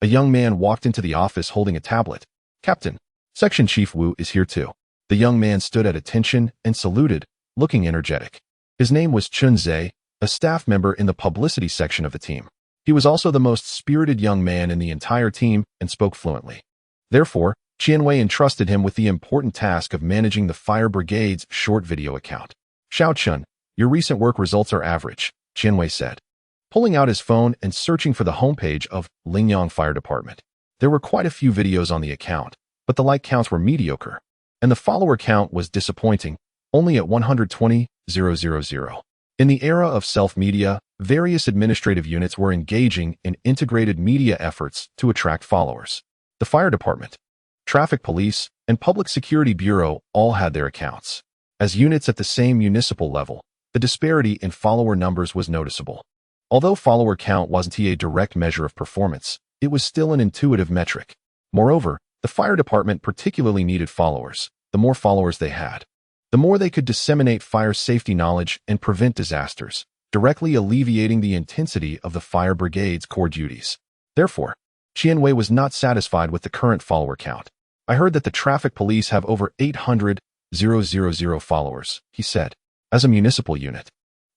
A young man walked into the office holding a tablet. Captain, Section Chief Wu is here too. The young man stood at attention and saluted, looking energetic. His name was Chun Zhe, a staff member in the publicity section of the team. He was also the most spirited young man in the entire team and spoke fluently. Therefore, Qianwei entrusted him with the important task of managing the fire brigade's short video account. Xiao Chun, your recent work results are average, Qianwei said, pulling out his phone and searching for the homepage of Lingyang Fire Department. There were quite a few videos on the account, but the like counts were mediocre, and the follower count was disappointing, only at 120,000. In the era of self-media, various administrative units were engaging in integrated media efforts to attract followers. The fire department, traffic police, and public security bureau all had their accounts. As units at the same municipal level, the disparity in follower numbers was noticeable. Although follower count wasn't a direct measure of performance, it was still an intuitive metric. Moreover, the fire department particularly needed followers. The more followers they had, the more they could disseminate fire safety knowledge and prevent disasters, directly alleviating the intensity of the fire brigade's core duties. Therefore, Qianwei was not satisfied with the current follower count. I heard that the traffic police have over 800,000 followers, he said. As a municipal unit,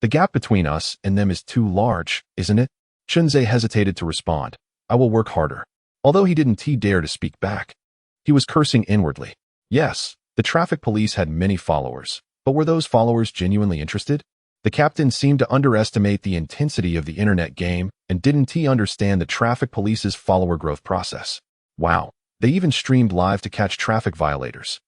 the gap between us and them is too large, isn't it? Chunzhe hesitated to respond. I will work harder. Although he didn't dare to speak back, he was cursing inwardly. Yes, the traffic police had many followers, but were those followers genuinely interested? The captain seemed to underestimate the intensity of the internet game and didn't understand the traffic police's follower growth process. Wow, they even streamed live to catch traffic violators.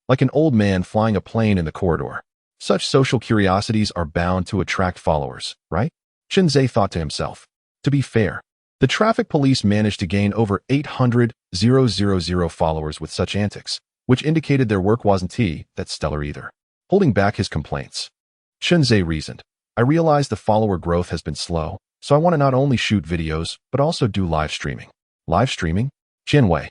Like an old man flying a plane in the corridor. Such social curiosities are bound to attract followers, right? Chunzhe thought to himself. To be fair, the traffic police managed to gain over 800,000 followers with such antics, which indicated their work wasn't that stellar either. Holding back his complaints, Chunzhe reasoned, I realize the follower growth has been slow, so I want to not only shoot videos, but also do live streaming. Live streaming? Qianwei,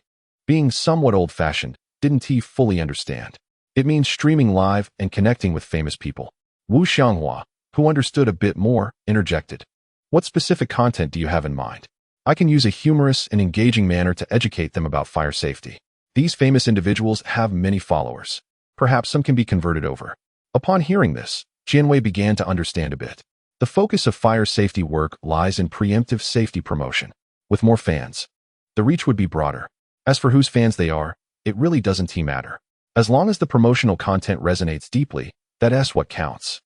being somewhat old-fashioned, didn't fully understand. It means streaming live and connecting with famous people. Wu Xianghua, who understood a bit more, interjected. What specific content do you have in mind? I can use a humorous and engaging manner to educate them about fire safety. These famous individuals have many followers. Perhaps some can be converted over. Upon hearing this, Qianwei began to understand a bit. The focus of fire safety work lies in preemptive safety promotion. With more fans, the reach would be broader. As for whose fans they are, it really doesn't matter. As long as the promotional content resonates deeply, that's what counts.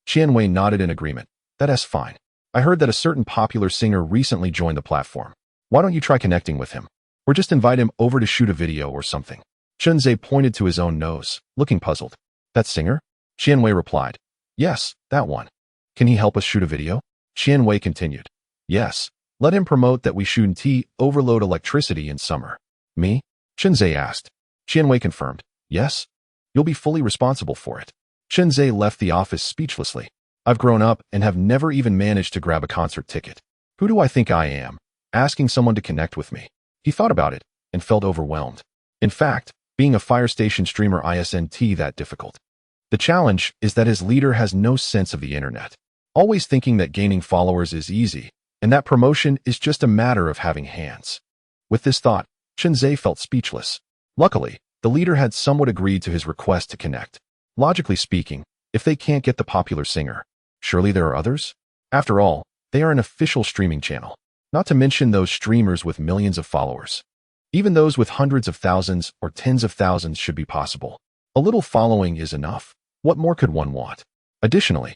Qianwei nodded in agreement. That's fine. I heard that a certain popular singer recently joined the platform. Why don't you try connecting with him? Or just invite him over to shoot a video or something. Chunzhe pointed to his own nose, looking puzzled. That singer? Qianwei replied. Yes, that one. Can he help us shoot a video? Qianwei continued. Yes, let him promote that we shoot overload electricity in summer. Me? Chunzhe asked. Qianwei confirmed. Yes? You'll be fully responsible for it. Chunzhe left the office speechlessly. I've grown up and have never even managed to grab a concert ticket. Who do I think I am? Asking someone to connect with me. He thought about it and felt overwhelmed. In fact, being a fire station streamer isn't that difficult. The challenge is that his leader has no sense of the internet, always thinking that gaining followers is easy, and that promotion is just a matter of having hands. With this thought, Chunzhe felt speechless. Luckily, the leader had somewhat agreed to his request to connect. Logically speaking, if they can't get the popular singer, surely there are others? After all, they are an official streaming channel, not to mention those streamers with millions of followers. Even those with hundreds of thousands or tens of thousands should be possible. A little following is enough. What more could one want? Additionally,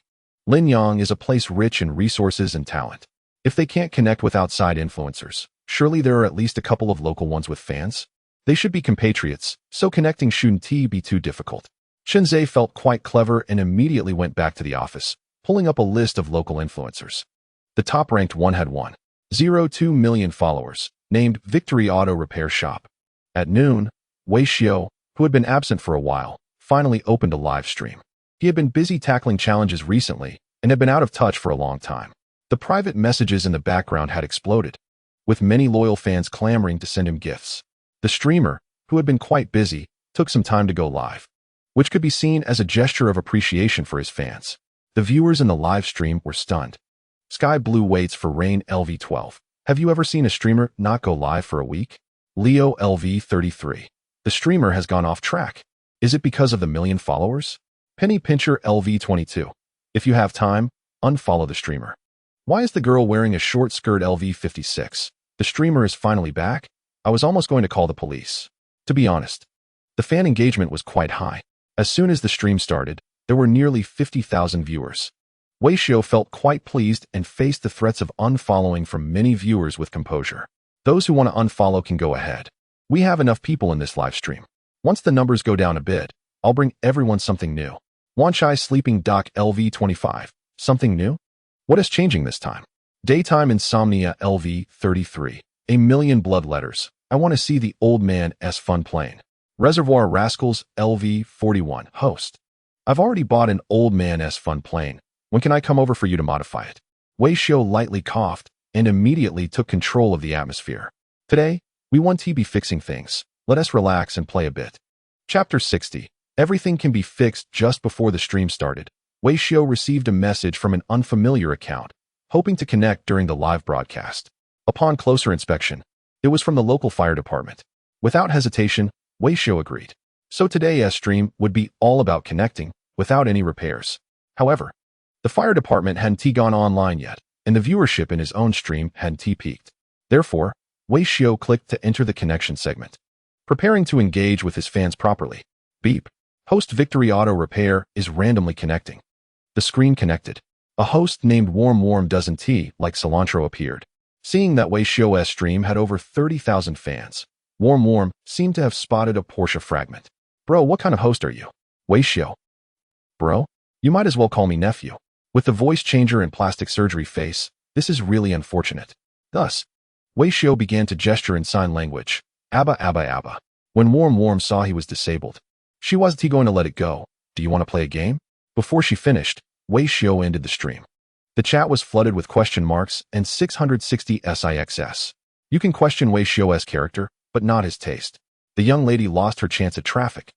Linyang is a place rich in resources and talent. If they can't connect with outside influencers, surely there are at least a couple of local ones with fans? They should be compatriots, so connecting shouldn't be too difficult. Chunzhe felt quite clever and immediately went back to the office, pulling up a list of local influencers. The top-ranked one had 1.02 million followers, named Victory Auto Repair Shop. At noon, Wei Xiao, who had been absent for a while, finally opened a live stream. He had been busy tackling challenges recently and had been out of touch for a long time. The private messages in the background had exploded, with many loyal fans clamoring to send him gifts. The streamer, who had been quite busy, took some time to go live, which could be seen as a gesture of appreciation for his fans. The viewers in the live stream were stunned. Sky Blue waits for Rain LV12. Have you ever seen a streamer not go live for a week? Leo LV33. The streamer has gone off track. Is it because of the million followers? Penny Pincher LV22. If you have time, unfollow the streamer. Why is the girl wearing a short skirt LV56? The streamer is finally back? I was almost going to call the police. To be honest, the fan engagement was quite high. As soon as the stream started, there were nearly 50,000 viewers. Wei Xiu felt quite pleased and faced the threats of unfollowing from many viewers with composure. Those who want to unfollow can go ahead. We have enough people in this live stream. Once the numbers go down a bit, I'll bring everyone something new. Wanchai Sleeping Doc LV25. Something new? What is changing this time? Daytime Insomnia LV33. A million blood letters. I want to see the old man S fun plane. Reservoir Rascals LV41. Host. I've already bought an old man S fun plane. When can I come over for you to modify it? Wei Xiu lightly coughed and immediately took control of the atmosphere. Today, we want to be fixing things. Let us relax and play a bit. Chapter 60. Everything can be fixed. Just before the stream started, Wei Xiu received a message from an unfamiliar account, hoping to connect during the live broadcast. Upon closer inspection, it was from the local fire department. Without hesitation, Wei Xiu agreed. So today's stream would be all about connecting, without any repairs. However, the fire department hadn't gone online yet, and the viewership in his own stream hadn't peaked. Therefore, Wei Xiu clicked to enter the connection segment. Preparing to engage with his fans properly. Beep. Host Victory Auto Repair is randomly connecting. The screen connected. A host named Warm Doesn't like Cilantro appeared. Seeing that Wei Xiu's stream had over 30,000 fans, Warm seemed to have spotted a Porsche fragment. Bro, what kind of host are you? Wei Xiu. Bro, you might as well call me nephew. With the voice changer and plastic surgery face, this is really unfortunate. Thus, Wei Xiu began to gesture in sign language. Abba, Abba, Abba. When Warm saw he was disabled, she wasn't going to let it go. Do you want to play a game? Before she finished, Wei Xiu ended the stream. The chat was flooded with question marks and 660 SIXS. You can question Wei Xiu's character, but not his taste. The young lady lost her chance at traffic.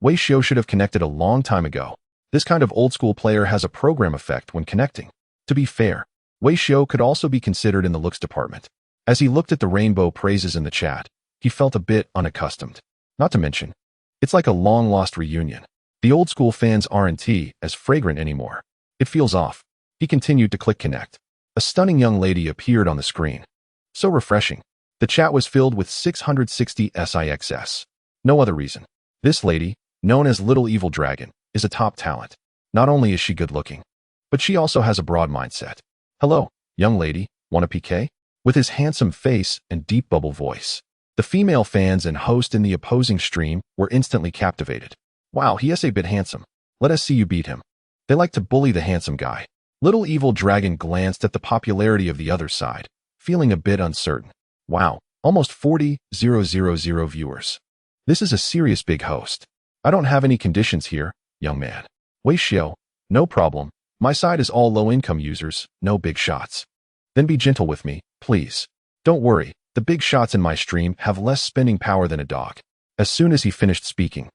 Wei Xiu should have connected a long time ago. This kind of old-school player has a program effect when connecting. To be fair, Wei Xiu could also be considered in the looks department. As he looked at the rainbow praises in the chat, he felt a bit unaccustomed. Not to mention, it's like a long-lost reunion. The old-school fans aren't as fragrant anymore. It feels off. He continued to click connect. A stunning young lady appeared on the screen. So refreshing. The chat was filled with 660 SIXS. No other reason. This lady, known as Little Evil Dragon, is a top talent. Not only is she good-looking, but she also has a broad mindset. Hello, young lady, want a PK? With his handsome face and deep bubble voice, the female fans and host in the opposing stream were instantly captivated. Wow, he is a bit handsome. Let us see you beat him. They like to bully the handsome guy. Little Evil Dragon glanced at the popularity of the other side, feeling a bit uncertain. Wow, almost 40,000 viewers. This is a serious big host. I don't have any conditions here, young man. Wei Xiu, no problem. My side is all low-income users, no big shots. Then be gentle with me, please. Don't worry, the big shots in my stream have less spending power than a dog. As soon as he finished speaking,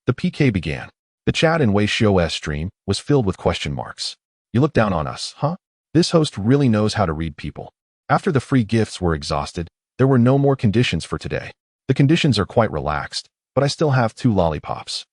the PK began. The chat in Wei Xiu's stream was filled with question marks. You look down on us, huh? This host really knows how to read people. After the free gifts were exhausted, there were no more conditions for today. The conditions are quite relaxed, but I still have 2 lollipops.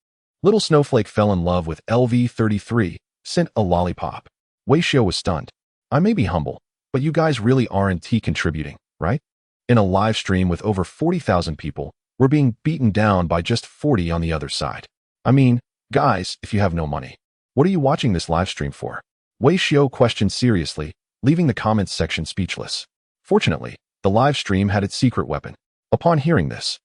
Little Snowflake fell in love with LV33, sent a lollipop. Wei Xiu was stunned. I may be humble, but you guys really aren't contributing, right? In a live stream with over 40,000 people, we're being beaten down by just 40 on the other side. I mean, guys, if you have no money, what are you watching this live stream for? Wei Xiu questioned seriously, leaving the comments section speechless. Fortunately, the live stream had its secret weapon. Upon hearing this,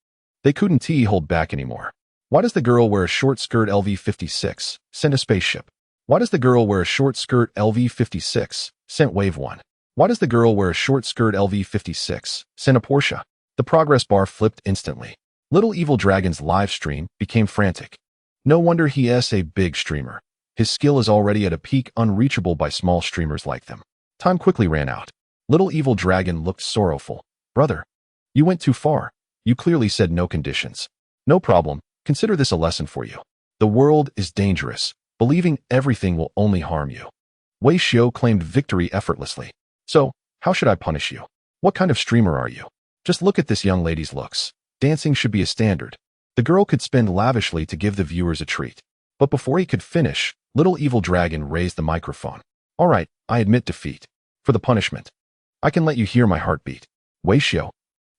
they couldn't hold back anymore. Why does the girl wear a short skirt LV56? Send a spaceship. Why does the girl wear a short skirt LV56? Sent Wave 1. Why does the girl wear a short skirt LV56? Sent a Porsche. The progress bar flipped instantly. Little Evil Dragon's live stream became frantic. No wonder he is a big streamer. His skill is already at a peak unreachable by small streamers like them. Time quickly ran out. Little Evil Dragon looked sorrowful. Brother, you went too far. You clearly said no conditions. No problem. Consider this a lesson for you. The world is dangerous. Believing everything will only harm you. Wei Xiu claimed victory effortlessly. So, how should I punish you? What kind of streamer are you? Just look at this young lady's looks. Dancing should be a standard. The girl could spend lavishly to give the viewers a treat. But before he could finish, Little Evil Dragon raised the microphone. All right, I admit defeat. For the punishment, I can let you hear my heartbeat. Wei Xiu.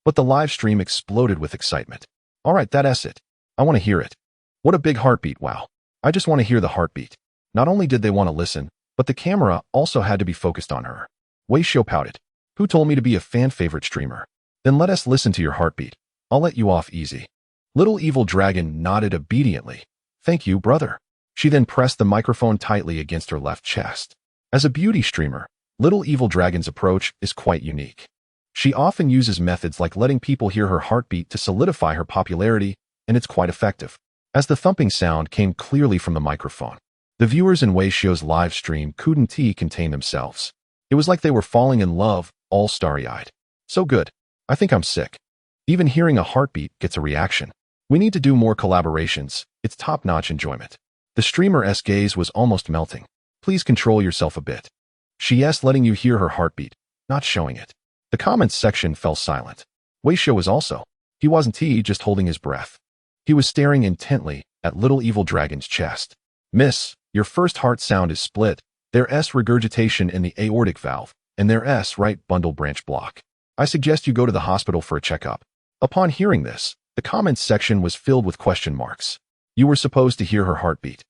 But the live stream exploded with excitement. Alright, that's it. I want to hear it. What a big heartbeat, wow. I just want to hear the heartbeat. Not only did they want to listen, but the camera also had to be focused on her. Wei Xiu pouted. Who told me to be a fan-favorite streamer? Then let us listen to your heartbeat. I'll let you off easy. Little Evil Dragon nodded obediently. Thank you, brother. She then pressed the microphone tightly against her left chest. As a beauty streamer, Little Evil Dragon's approach is quite unique. She often uses methods like letting people hear her heartbeat to solidify her popularity, and it's quite effective. As the thumping sound came clearly from the microphone, the viewers in Wei Xiu's live stream couldn't contain themselves. It was like they were falling in love, all starry-eyed. So good. I think I'm sick. Even hearing a heartbeat gets a reaction. We need to do more collaborations. It's top-notch enjoyment. The streamer's gaze was almost melting. Please control yourself a bit. She's letting you hear her heartbeat, not showing it. The comments section fell silent. Wei Xiu was also. He wasn't just holding his breath. He was staring intently at Little Evil Dragon's chest. Miss, your first heart sound is split. There's regurgitation in the aortic valve, and there's right bundle branch block. I suggest you go to the hospital for a checkup. Upon hearing this, the comments section was filled with question marks. You were supposed to hear her heartbeat,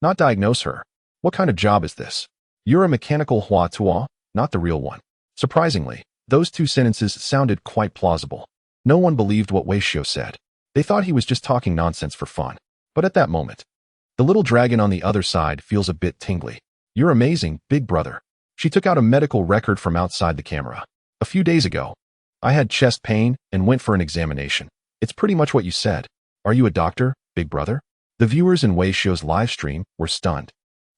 not diagnose her. What kind of job is this? You're a mechanical hua tua, not the real one. Surprisingly, those two sentences sounded quite plausible. No one believed what Wei Xiu said. They thought he was just talking nonsense for fun. But at that moment, the little dragon on the other side feels a bit tingly. You're amazing, big brother. She took out a medical record from outside the camera. A few days ago, I had chest pain and went for an examination. It's pretty much what you said. Are you a doctor, big brother? The viewers in Wei Xiu's live stream were stunned.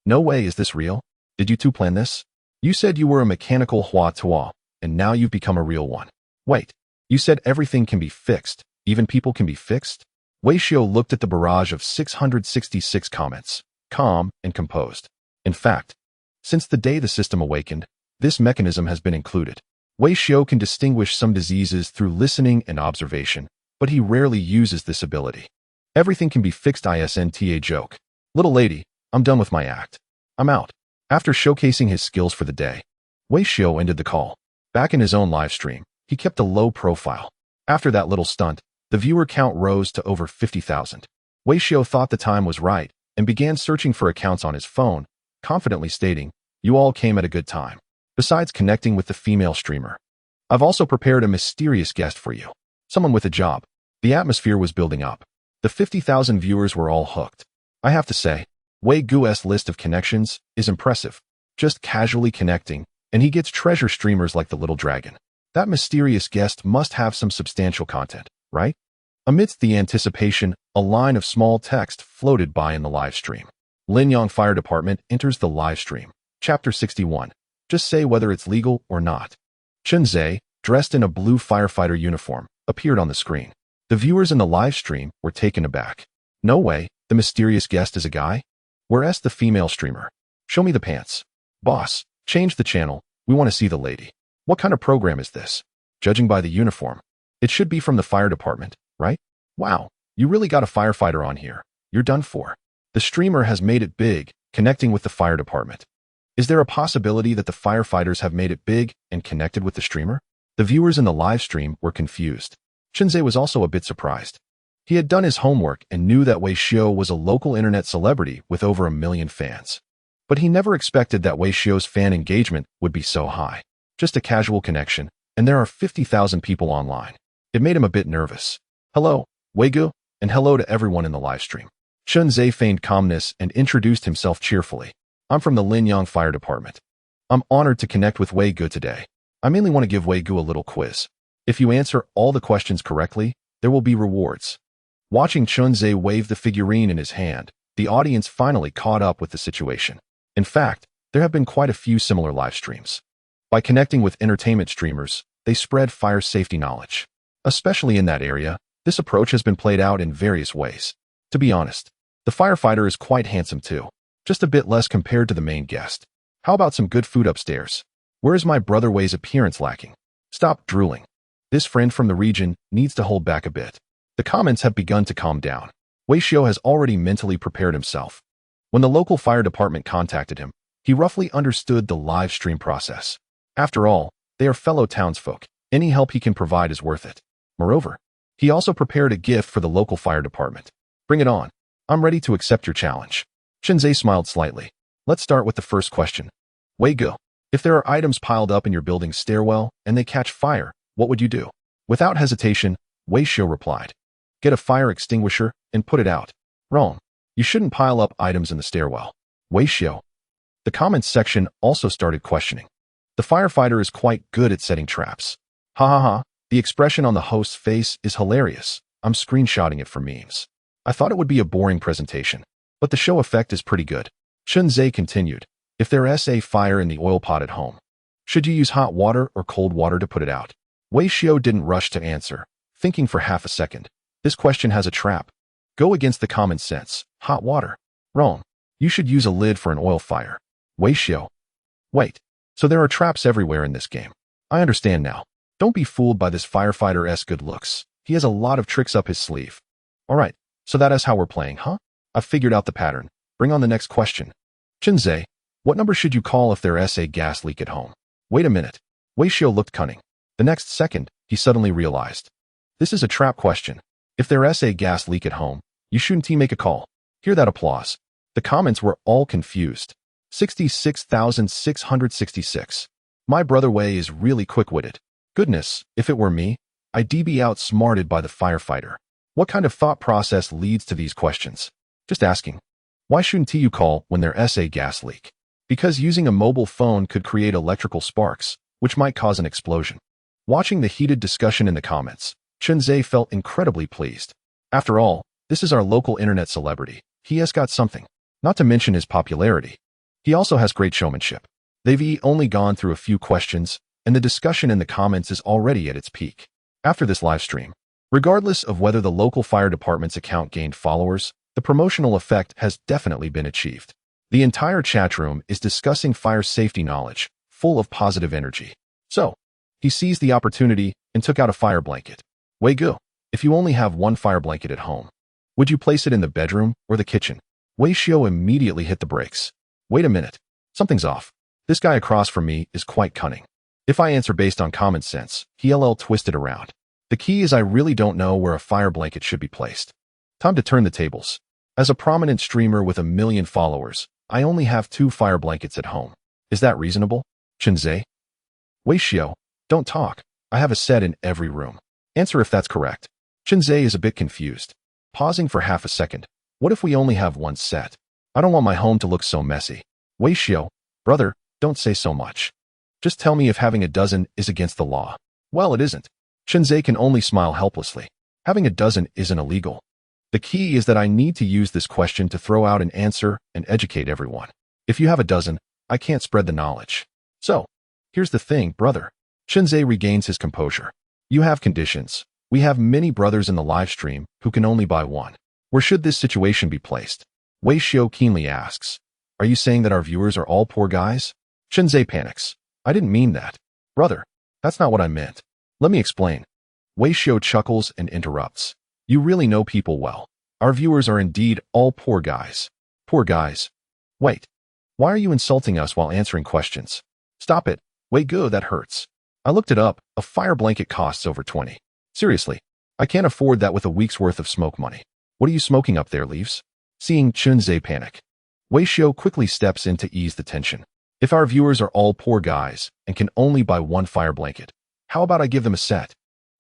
No way, is this real? Did you two plan this? You said you were a mechanical hua tua, and now you've become a real one. Wait, you said everything can be fixed, even people can be fixed? Wei Xiu looked at the barrage of 666 comments, calm and composed. In fact, since the day the system awakened, this mechanism has been included. Wei Xiu can distinguish some diseases through listening and observation, but he rarely uses this ability. Everything can be fixed isn't joke. Little lady, I'm done with my act. I'm out. After showcasing his skills for the day, Wei Xiu ended the call. Back in his own live stream, he kept a low profile. After that little stunt, the viewer count rose to over 50,000. Wei Xiu thought the time was right and began searching for accounts on his phone, confidently stating, "You all came at a good time." Besides connecting with the female streamer, I've also prepared a mysterious guest for you. Someone with a job. The atmosphere was building up. The 50,000 viewers were all hooked. I have to say, Wei Gu's list of connections is impressive. Just casually connecting, and he gets treasure streamers like the Little Dragon. That mysterious guest must have some substantial content, right? Amidst the anticipation, a line of small text floated by in the live stream. Linyang Fire Department enters the live stream. Chapter 61. Just say whether it's legal or not. Chen Zhe, dressed in a blue firefighter uniform, appeared on the screen. The viewers in the live stream were taken aback. No way, the mysterious guest is a guy? Where's the female streamer? Show me the pants. Boss, change the channel, we want to see the lady. What kind of program is this? Judging by the uniform, it should be from the fire department, right? Wow, you really got a firefighter on here. You're done for. The streamer has made it big, connecting with the fire department. Is there a possibility that the firefighters have made it big and connected with the streamer? The viewers in the live stream were confused. Shinzei was also a bit surprised. He had done his homework and knew that Wei Xiu was a local internet celebrity with over 1 million fans. But he never expected that Wei Xiu's fan engagement would be so high. Just a casual connection, and there are 50,000 people online. It made him a bit nervous. Hello, Wei Gu, and hello to everyone in the live stream. Shinzei feigned calmness and introduced himself cheerfully. I'm from the Linyang Fire Department. I'm honored to connect with Wei Gu today. I mainly want to give Wei Gu a little quiz. If you answer all the questions correctly, there will be rewards. Watching Chunzei wave the figurine in his hand, the audience finally caught up with the situation. In fact, there have been quite a few similar live streams. By connecting with entertainment streamers, they spread fire safety knowledge. Especially in that area, this approach has been played out in various ways. To be honest, the firefighter is quite handsome too. Just a bit less compared to the main guest. How about some good food upstairs? Where is my brother Wei's appearance lacking? Stop drooling. This friend from the region needs to hold back a bit. The comments have begun to calm down. Wei Xiu has already mentally prepared himself. When the local fire department contacted him, he roughly understood the live stream process. After all, they are fellow townsfolk. Any help he can provide is worth it. Moreover, He also prepared a gift for the local fire department. Bring it on. I'm ready to accept your challenge. Shinzei smiled slightly. Let's start with the first question. Wei Gu, if there are items piled up in your building's stairwell and they catch fire, what would you do? Without hesitation, Wei Xiu replied. Get a fire extinguisher and put it out. Wrong. You shouldn't pile up items in the stairwell. Wei Xiu. The comments section also started questioning. The firefighter is quite good at setting traps. Ha ha ha. The expression on the host's face is hilarious. I'm screenshotting it for memes. I thought it would be a boring presentation, but the show effect is pretty good. Chunzei continued. If there is a fire in the oil pot at home, should you use hot water or cold water to put it out? Wei Xiu didn't rush to answer, thinking for half a second. This question has a trap. Go against the common sense. Hot water. Wrong. You should use a lid for an oil fire. Wei Xiu. Wait. So there are traps everywhere in this game. I understand now. Don't be fooled by this firefighter's good looks. He has a lot of tricks up his sleeve. Alright, so that is how we're playing, huh? I've figured out the pattern. Bring on the next question. Chunzei, what number should you call if there is a gas leak at home? Wait a minute. Wei Xiu looked cunning. The next second, he suddenly realized. This is a trap question. If there is a gas leak at home, you shouldn't make a call. Hear that applause. The comments were all confused. 66,666. My brother Wei is really quick-witted. Goodness, if it were me, I'd be outsmarted by the firefighter. What kind of thought process leads to these questions? Just asking. Why shouldn't you call when there is a gas leak? Because using a mobile phone could create electrical sparks, which might cause an explosion. Watching the heated discussion in the comments, Chunzei felt incredibly pleased. After all, this is our local internet celebrity. He has got something. Not to mention his popularity. He also has great showmanship. They've only gone through a few questions, and the discussion in the comments is already at its peak. After this live stream, regardless of whether the local fire department's account gained followers, the promotional effect has definitely been achieved. The entire chat room is discussing fire safety knowledge, full of positive energy. So, he seized the opportunity and took out a fire blanket. Wei Gu, if you only have one fire blanket at home, would you place it in the bedroom or the kitchen? Wei Xiu immediately hit the brakes. Wait a minute. Something's off. This guy across from me is quite cunning. If I answer based on common sense, he'll twist it around. The key is I really don't know where a fire blanket should be placed. Time to turn the tables. As a prominent streamer with 1 million followers, I only have 2 fire blankets at home. Is that reasonable? Chunzei? Wei Xiu, don't talk. I have a set in every room. Answer if that's correct. Chunzei is a bit confused. Pausing for half a second. What if we only have one set? I don't want my home to look so messy. Wei Xiu, brother, don't say so much. Just tell me if having a dozen is against the law. Well, it isn't. Chunzei can only smile helplessly. Having a dozen isn't illegal. The key is that I need to use this question to throw out an answer and educate everyone. If you have a dozen, I can't spread the knowledge. So, here's the thing, brother. Chunzei regains his composure. You have conditions. We have many brothers in the live stream who can only buy one. Where should this situation be placed? Wei Xiu keenly asks. Are you saying that our viewers are all poor guys? Chunzei panics. I didn't mean that. Brother, that's not what I meant. Let me explain. Wei Xiu chuckles and interrupts. You really know people well. Our viewers are indeed all poor guys. Poor guys. Wait. Why are you insulting us while answering questions? Stop it. Wei Gu, that hurts. I looked it up. A fire blanket costs over 20. Seriously. I can't afford that with a week's worth of smoke money. What are you smoking up there, Leaves? Seeing Chunzei panic, Wei Xiu quickly steps in to ease the tension. If our viewers are all poor guys and can only buy one fire blanket, how about I give them a set?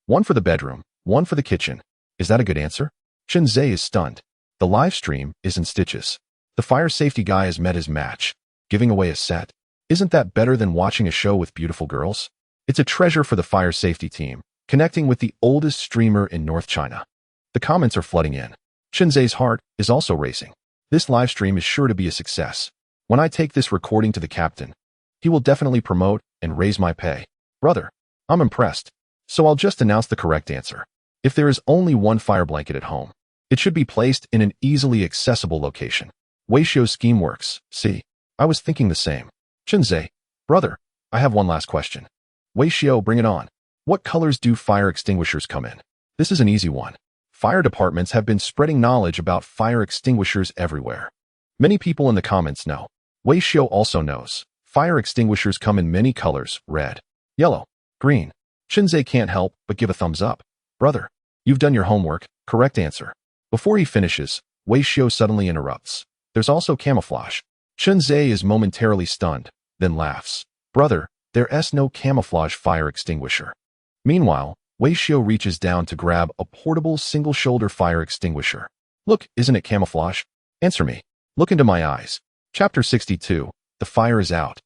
One for the bedroom, one for the kitchen. Is that a good answer? Chunzei is stunned. The live stream is in stitches. The fire safety guy has met his match. Giving away a set. Isn't that better than watching a show with beautiful girls? It's a treasure for the fire safety team, connecting with the oldest streamer in North China. The comments are flooding in. Chunzei's heart is also racing. This live stream is sure to be a success. When I take this recording to the captain, he will definitely promote and raise my pay. Brother, I'm impressed. So I'll just announce the correct answer. If there is only one fire blanket at home, it should be placed in an easily accessible location. Wei Xiu's scheme works. See, I was thinking the same. Chunzei, brother, I have one last question. Wei Xiu, bring it on. What colors do fire extinguishers come in? This is an easy one. Fire departments have been spreading knowledge about fire extinguishers everywhere. Many people in the comments know. Wei Xiu also knows. Fire extinguishers come in many colors: red, yellow, green. Chunzei can't help but give a thumbs up. Brother, You've done your homework, correct answer. Before he finishes, Wei Xiu suddenly interrupts. There's also camouflage. Chunzhe is momentarily stunned, then laughs. Brother, there's no camouflage fire extinguisher. Meanwhile, Wei Xiu reaches down to grab a portable single-shoulder fire extinguisher. Look, isn't it camouflage? Answer me. Look into my eyes. Chapter 62. The fire is out.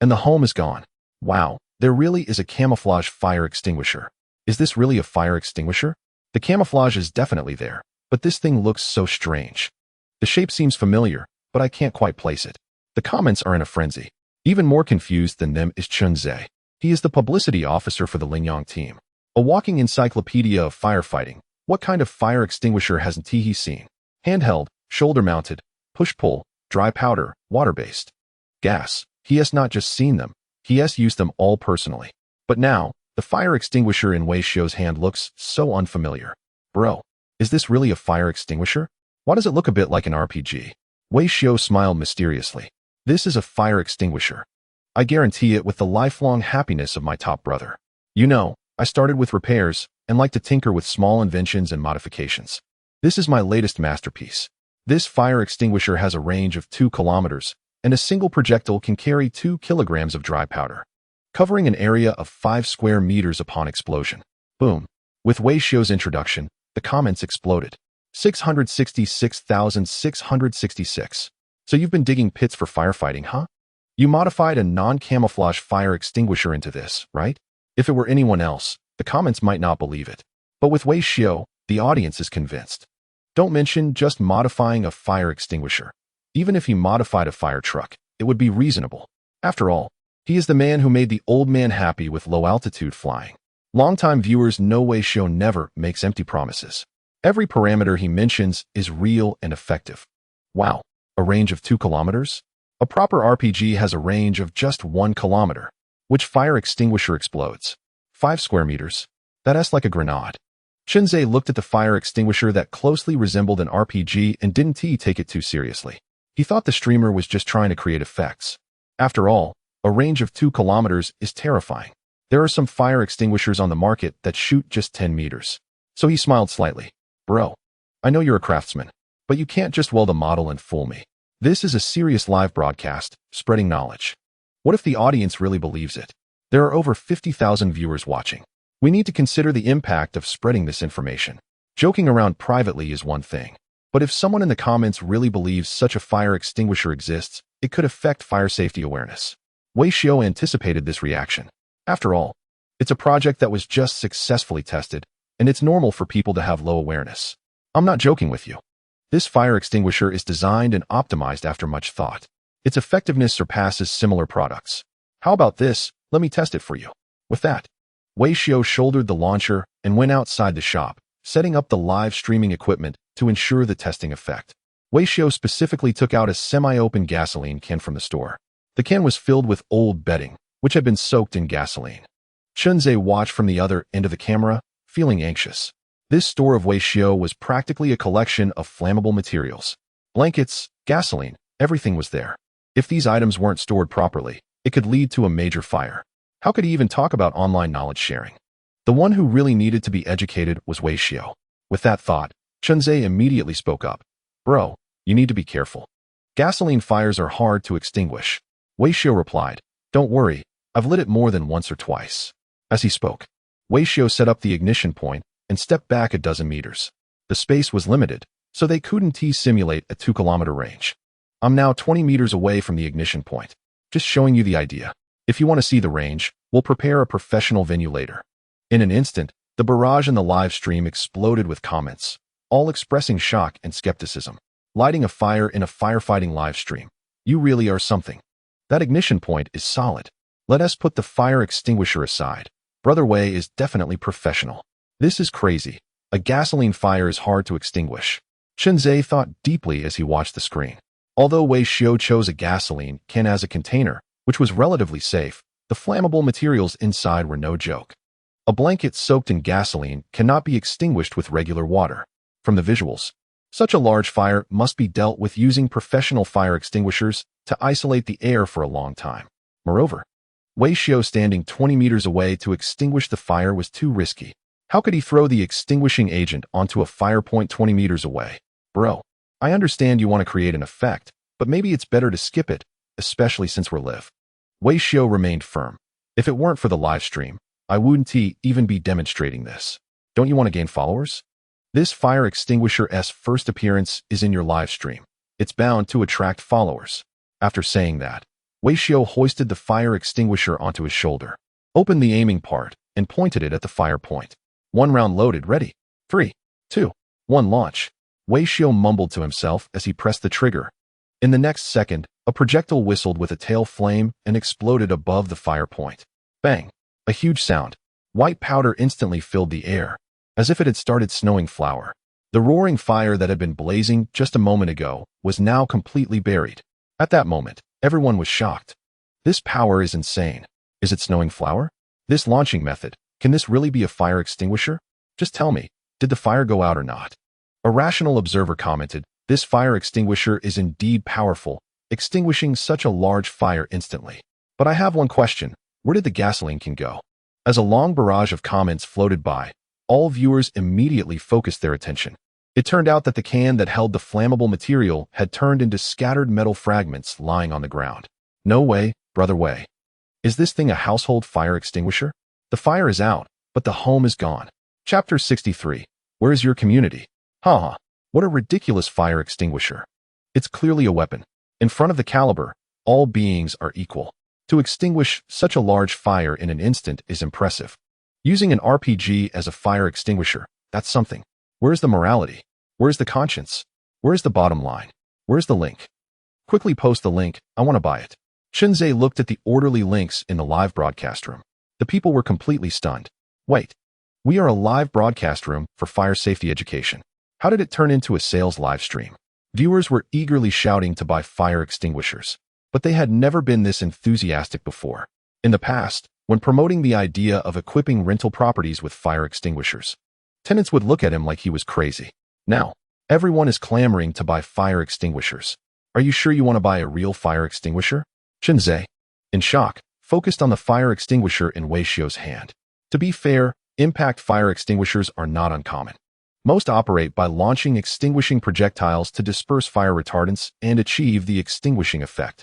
And the home is gone. Wow, there really is a camouflage fire extinguisher. Is this really a fire extinguisher? The camouflage is definitely there, but this thing looks so strange. The shape seems familiar, but I can't quite place it. The comments are in a frenzy. Even more confused than them is Chunzhe. He is the publicity officer for the Lingyang team. A walking encyclopedia of firefighting. What kind of fire extinguisher hasn't he seen? Handheld, shoulder-mounted, push-pull, dry powder, water-based. Gas. He has not just seen them, he has used them all personally. But now, the fire extinguisher in Wei Xiu's hand looks so unfamiliar. Bro, is this really a fire extinguisher? Why does it look a bit like an RPG? Wei Xiu smiled mysteriously. This is a fire extinguisher. I guarantee it with the lifelong happiness of my top brother. You know, I started with repairs and like to tinker with small inventions and modifications. This is my latest masterpiece. This fire extinguisher has a range of 2 kilometers, and a single projectile can carry 2 kilograms of dry powder, covering an area of 5 square meters upon explosion. Boom. With Wei Xiu's introduction, the comments exploded. 666,666. So you've been digging pits for firefighting, huh? You modified a non-camouflage fire extinguisher into this, right? If it were anyone else, the comments might not believe it. But with Wei Xiu, the audience is convinced. Don't mention just modifying a fire extinguisher. Even if he modified a fire truck, it would be reasonable. After all, he is the man who made the old man happy with low-altitude flying. Longtime viewers know Wei Xiu never makes empty promises. Every parameter he mentions is real and effective. Wow, a range of 2 kilometers? A proper RPG has a range of just 1 kilometer. Which fire extinguisher explodes? 5 square meters? That's like a grenade. Chunzhe looked at the fire extinguisher that closely resembled an RPG and didn't take it too seriously. He thought the streamer was just trying to create effects. After all, a range of 2 kilometers is terrifying. There are some fire extinguishers on the market that shoot just 10 meters. So he smiled slightly. Bro, I know you're a craftsman, but you can't just weld a model and fool me. This is a serious live broadcast, spreading knowledge. What if the audience really believes it? There are over 50,000 viewers watching. We need to consider the impact of spreading this information. Joking around privately is one thing, but if someone in the comments really believes such a fire extinguisher exists, it could affect fire safety awareness. Wei Xiu anticipated this reaction. After all, it's a project that was just successfully tested, and it's normal for people to have low awareness. I'm not joking with you. This fire extinguisher is designed and optimized after much thought. Its effectiveness surpasses similar products. How about this? Let me test it for you. With that, Wei Xiu shouldered the launcher and went outside the shop, setting up the live streaming equipment to ensure the testing effect. Wei Xiu specifically took out a semi-open gasoline can from the store. The can was filled with old bedding, which had been soaked in gasoline. Chunzhe watched from the other end of the camera, feeling anxious. This store of Wei Xiu was practically a collection of flammable materials. Blankets, gasoline, everything was there. If these items weren't stored properly, it could lead to a major fire. How could he even talk about online knowledge sharing? The one who really needed to be educated was Wei Xiu. With that thought, Chunzhe immediately spoke up. Bro, you need to be careful. Gasoline fires are hard to extinguish. Wei Xiu replied, Don't worry, I've lit it more than once or twice. As he spoke, Wei Xiu set up the ignition point and stepped back a dozen meters. The space was limited, so they couldn't simulate a 2-kilometer range. I'm now 20 meters away from the ignition point. Just showing you the idea. If you want to see the range, we'll prepare a professional venue later. In an instant, the barrage in the live stream exploded with comments, all expressing shock and skepticism. Lighting a fire in a firefighting live stream. You really are something. That ignition point is solid. Let us put the fire extinguisher aside. Brother Wei is definitely professional. This is crazy. A gasoline fire is hard to extinguish. Chunzhe thought deeply as he watched the screen. Although Wei Xiu chose a gasoline can as a container, which was relatively safe, the flammable materials inside were no joke. A blanket soaked in gasoline cannot be extinguished with regular water. From the visuals, such a large fire must be dealt with using professional fire extinguishers to isolate the air for a long time. Moreover, Wei Xiu standing 20 meters away to extinguish the fire was too risky. How could he throw the extinguishing agent onto a fire point 20 meters away? Bro, I understand you want to create an effect, but maybe it's better to skip it, especially since we're live. Wei Xiu remained firm. If it weren't for the live stream, I wouldn't even be demonstrating this. Don't you want to gain followers? This fire extinguisher's first appearance is in your live stream. It's bound to attract followers. After saying that, Wei Xiu hoisted the fire extinguisher onto his shoulder, opened the aiming part, and pointed it at the fire point. 1 round loaded, ready. 3, 2, 1, launch. Wei Xiu mumbled to himself as he pressed the trigger. In the next second, a projectile whistled with a tail flame and exploded above the fire point. Bang! A huge sound. White powder instantly filled the air, as if it had started snowing flour. The roaring fire that had been blazing just a moment ago was now completely buried. At that moment, everyone was shocked. This power is insane. Is it snowing flour? This launching method, can this really be a fire extinguisher? Just tell me, did the fire go out or not? A rational observer commented, this fire extinguisher is indeed powerful, extinguishing such a large fire instantly. But I have one question, where did the gasoline can go? As a long barrage of comments floated by, all viewers immediately focused their attention. It turned out that the can that held the flammable material had turned into scattered metal fragments lying on the ground. No way, brother Wei. Is this thing a household fire extinguisher? The fire is out, but the home is gone. Chapter 63. Where is your community? Haha, what a ridiculous fire extinguisher. It's clearly a weapon. In front of the caliber, all beings are equal. To extinguish such a large fire in an instant is impressive. Using an RPG as a fire extinguisher, that's something. Where's the morality? Where's the conscience? Where's the bottom line? Where's the link? Quickly post the link, I want to buy it. Shunzai looked at the orderly links in the live broadcast room. The people were completely stunned. Wait, we are a live broadcast room for fire safety education. How did it turn into a sales live stream? Viewers were eagerly shouting to buy fire extinguishers, but they had never been this enthusiastic before. In the past, when promoting the idea of equipping rental properties with fire extinguishers, tenants would look at him like he was crazy. Now, everyone is clamoring to buy fire extinguishers. Are you sure you want to buy a real fire extinguisher? Shunzai, in shock, focused on the fire extinguisher in Wei Xiu's hand. To be fair, impact fire extinguishers are not uncommon. Most operate by launching extinguishing projectiles to disperse fire retardants and achieve the extinguishing effect.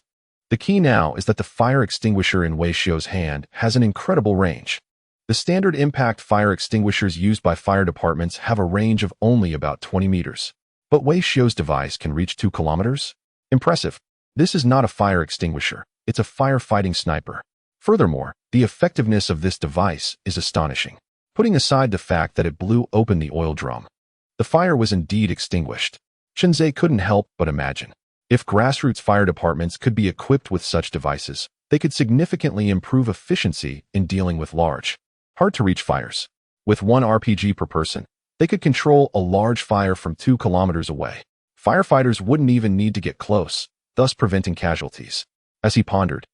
The key now is that the fire extinguisher in Wei Xiu's hand has an incredible range. The standard impact fire extinguishers used by fire departments have a range of only about 20 meters. But Wei Xiu's device can reach 2 kilometers? Impressive. This is not a fire extinguisher, it's a firefighting sniper. Furthermore, the effectiveness of this device is astonishing. Putting aside the fact that it blew open the oil drum, the fire was indeed extinguished. Shunzai couldn't help but imagine. If grassroots fire departments could be equipped with such devices, they could significantly improve efficiency in dealing with large, hard-to-reach fires. With 1 RPG per person, they could control a large fire from 2 kilometers away. Firefighters wouldn't even need to get close, thus preventing casualties. As he pondered,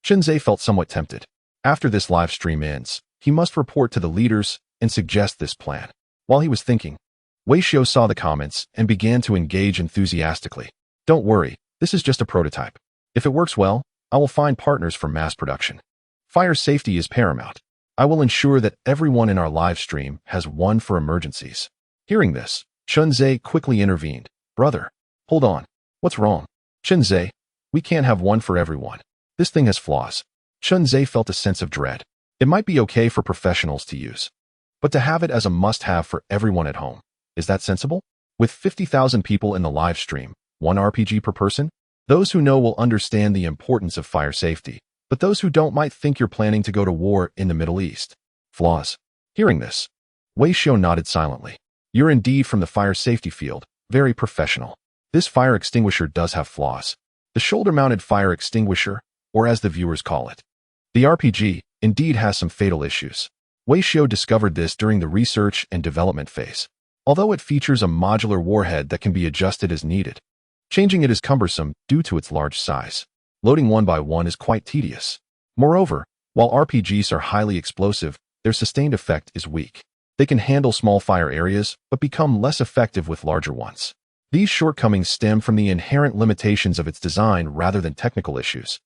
Shunzai felt somewhat tempted. After this live stream ends, he must report to the leaders and suggest this plan. While he was thinking, Wei Xiu saw the comments and began to engage enthusiastically. Don't worry, this is just a prototype. If it works well, I will find partners for mass production. Fire safety is paramount. I will ensure that everyone in our live stream has one for emergencies. Hearing this, Shunzai quickly intervened. Brother, hold on. What's wrong? Shunzai, we can't have one for everyone. This thing has flaws. Shunzai felt a sense of dread. It might be okay for professionals to use, but to have it as a must-have for everyone at home, is that sensible? With 50,000 people in the live stream, 1 RPG per person? Those who know will understand the importance of fire safety, but those who don't might think you're planning to go to war in the Middle East. Flaws. Hearing this, Wei Xiu nodded silently. You're indeed from the fire safety field, very professional. This fire extinguisher does have flaws. The shoulder-mounted fire extinguisher, or as the viewers call it, the RPG, indeed has some fatal issues. Wei Xiu discovered this during the research and development phase. Although it features a modular warhead that can be adjusted as needed, changing it is cumbersome due to its large size. Loading one by one is quite tedious. Moreover, while RPGs are highly explosive, their sustained effect is weak. They can handle small fire areas, but become less effective with larger ones. These shortcomings stem from the inherent limitations of its design rather than technical issues,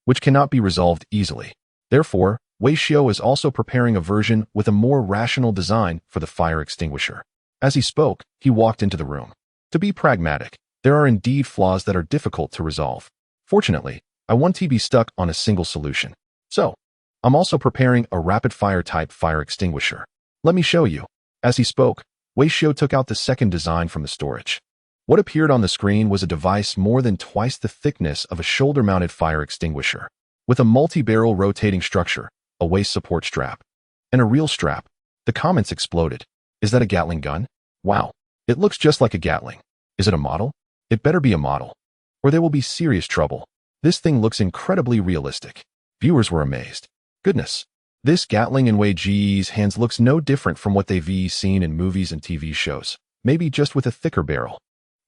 which cannot be resolved easily. Therefore, Wei Xiao is also preparing a version with a more rational design for the fire extinguisher. As he spoke, he walked into the room. To be pragmatic, there are indeed flaws that are difficult to resolve. Fortunately, I want to be stuck on a single solution. So, I'm also preparing a rapid-fire type fire extinguisher. Let me show you. As he spoke, Wei Xiao took out the second design from the storage. What appeared on the screen was a device more than twice the thickness of a shoulder-mounted fire extinguisher, with a multi-barrel rotating structure, a waist support strap, and a real strap. The comments exploded. Is that a Gatling gun? Wow. It looks just like a Gatling. Is it a model? It better be a model, or there will be serious trouble. This thing looks incredibly realistic. Viewers were amazed. Goodness. This Gatling in Wei Ji's hands looks no different from what they've seen in movies and TV shows, maybe just with a thicker barrel.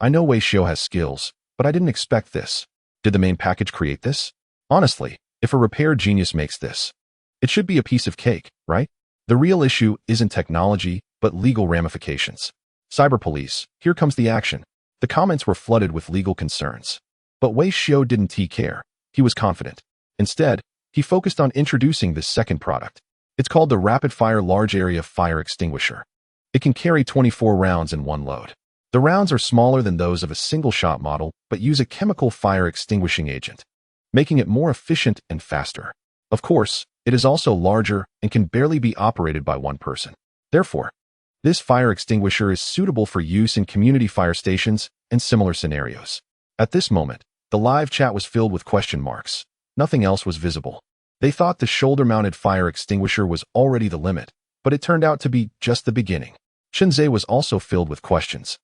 I know Wei Xiao has skills, but I didn't expect this. Did the main package create this? Honestly, if a repair genius makes this, it should be a piece of cake, right? The real issue isn't technology, but legal ramifications. Cyber police, here comes the action. The comments were flooded with legal concerns. But Wei Xiao didn't care. He was confident. Instead, he focused on introducing this second product. It's called the Rapid-Fire Large Area Fire Extinguisher. It can carry 24 rounds in one load. The rounds are smaller than those of a single-shot model, but use a chemical fire extinguishing agent, making it more efficient and faster. Of course, it is also larger and can barely be operated by one person. Therefore, this fire extinguisher is suitable for use in community fire stations and similar scenarios. At this moment, the live chat was filled with question marks. Nothing else was visible. They thought the shoulder-mounted fire extinguisher was already the limit, but it turned out to be just the beginning. Shenzhe was also filled with questions.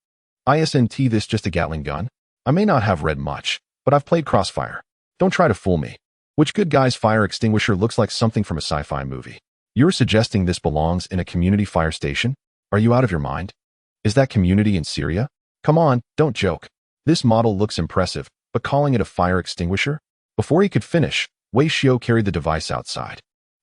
Isn't this just a Gatling gun? I may not have read much, but I've played Crossfire. Don't try to fool me. Which good guy's fire extinguisher looks like something from a sci-fi movie? You're suggesting this belongs in a community fire station? Are you out of your mind? Is that community in Syria? Come on, don't joke. This model looks impressive, but calling it a fire extinguisher? Before he could finish, Wei Xiao carried the device outside.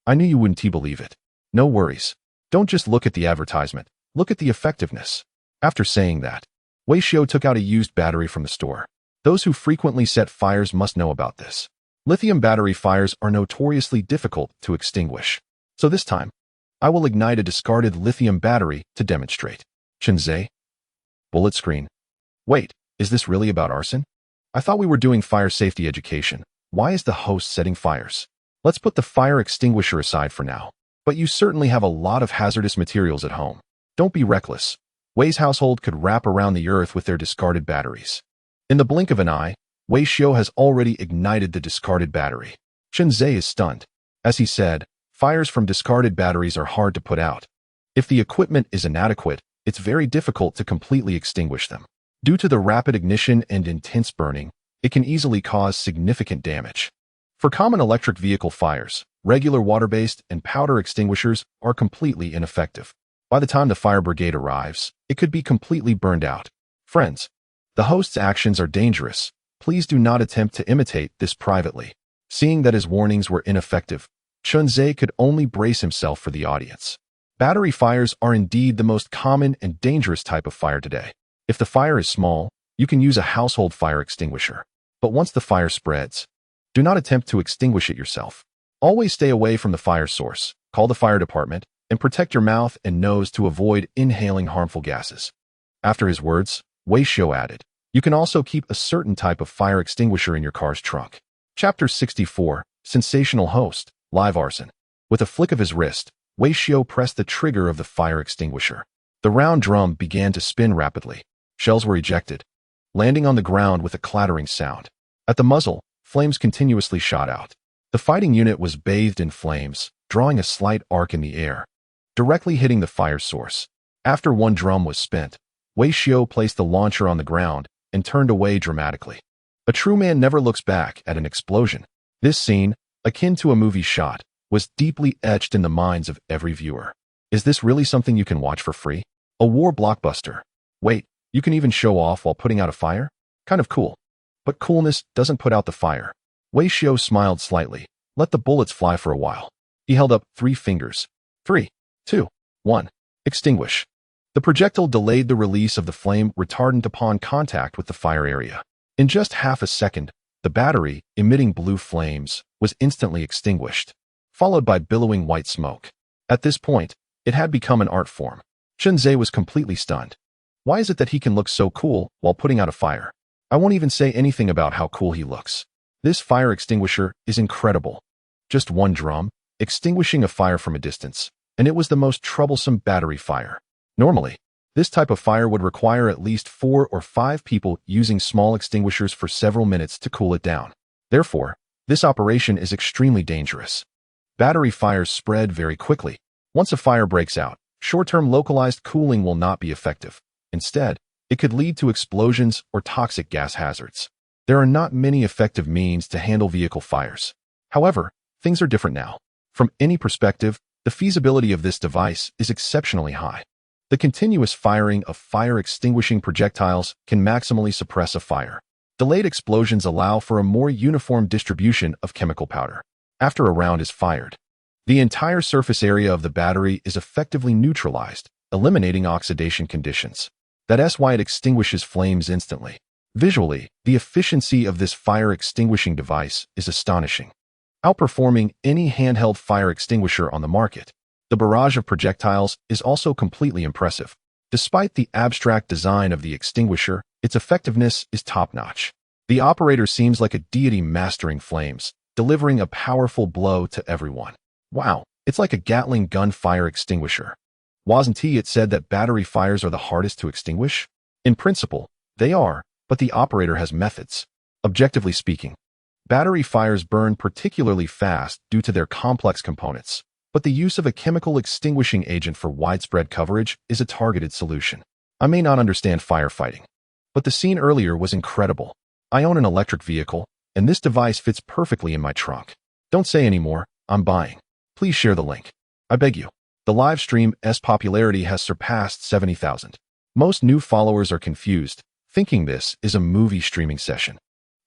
I knew you wouldn't believe it. No worries. Don't just look at the advertisement. Look at the effectiveness. After saying that, Wei Xiao took out a used battery from the store. Those who frequently set fires must know about this. Lithium battery fires are notoriously difficult to extinguish. So this time, I will ignite a discarded lithium battery to demonstrate. Shenzhe? Bullet screen. Wait, is this really about arson? I thought we were doing fire safety education. Why is the host setting fires? Let's put the fire extinguisher aside for now. But you certainly have a lot of hazardous materials at home. Don't be reckless. Wei's household could wrap around the earth with their discarded batteries. In the blink of an eye, Wei Xiao has already ignited the discarded battery. Shenzhe is stunned. As he said, fires from discarded batteries are hard to put out. If the equipment is inadequate, it's very difficult to completely extinguish them. Due to the rapid ignition and intense burning, it can easily cause significant damage. For common electric vehicle fires, regular water-based and powder extinguishers are completely ineffective. By the time the fire brigade arrives, it could be completely burned out. Friends, the host's actions are dangerous. Please do not attempt to imitate this privately. Seeing that his warnings were ineffective, Shenzhe could only brace himself for the audience. Battery fires are indeed the most common and dangerous type of fire today. If the fire is small, you can use a household fire extinguisher. But once the fire spreads, do not attempt to extinguish it yourself. Always stay away from the fire source, call the fire department, and protect your mouth and nose to avoid inhaling harmful gases. After his words, Wei Xiao added, you can also keep a certain type of fire extinguisher in your car's trunk. Chapter 64, Sensational Host, Live Arson. With a flick of his wrist, Wei Xiao pressed the trigger of the fire extinguisher. The round drum began to spin rapidly. Shells were ejected, landing on the ground with a clattering sound. At the muzzle, flames continuously shot out. The fighting unit was bathed in flames, drawing a slight arc in the air, directly hitting the fire source. After one drum was spent, Wei Xiao placed the launcher on the ground and turned away dramatically. A true man never looks back at an explosion. This scene, akin to a movie shot, was deeply etched in the minds of every viewer. Is this really something you can watch for free? A war blockbuster. Wait, you can even show off while putting out a fire? Kind of cool. But coolness doesn't put out the fire. Wei Xiao smiled slightly. Let the bullets fly for a while. He held up 3 fingers. 3, 2, 1. Extinguish. The projectile delayed the release of the flame retardant upon contact with the fire area. In just half a second, the battery, emitting blue flames, was instantly extinguished. followed by billowing white smoke. At this point, it had become an art form. Chunzhe was completely stunned. Why is it that he can look so cool while putting out a fire? I won't even say anything about how cool he looks. This fire extinguisher is incredible. Just one drum, extinguishing a fire from a distance, and it was the most troublesome battery fire. Normally, this type of fire would require at least 4 or 5 people using small extinguishers for several minutes to cool it down. Therefore, this operation is extremely dangerous. Battery fires spread very quickly. Once a fire breaks out, short-term localized cooling will not be effective. Instead, it could lead to explosions or toxic gas hazards. There are not many effective means to handle vehicle fires. However, things are different now. From any perspective, the feasibility of this device is exceptionally high. The continuous firing of fire-extinguishing projectiles can maximally suppress a fire. Delayed explosions allow for a more uniform distribution of chemical powder. After a round is fired, the entire surface area of the battery is effectively neutralized, eliminating oxidation conditions. That's why it extinguishes flames instantly. Visually, the efficiency of this fire-extinguishing device is astonishing, outperforming any handheld fire extinguisher on the market. The barrage of projectiles is also completely impressive. Despite the abstract design of the extinguisher, its effectiveness is top-notch. The operator seems like a deity mastering flames, delivering a powerful blow to everyone. Wow, it's like a Gatling gun fire extinguisher. Wasn't it said that battery fires are the hardest to extinguish? In principle, they are, but the operator has methods. Objectively speaking, battery fires burn particularly fast due to their complex components, but the use of a chemical extinguishing agent for widespread coverage is a targeted solution. I may not understand firefighting, but the scene earlier was incredible. I own an electric vehicle, and this device fits perfectly in my trunk. Don't say any more, I'm buying. Please share the link. I beg you. The live stream's popularity has surpassed 70,000. Most new followers are confused, thinking this is a movie streaming session.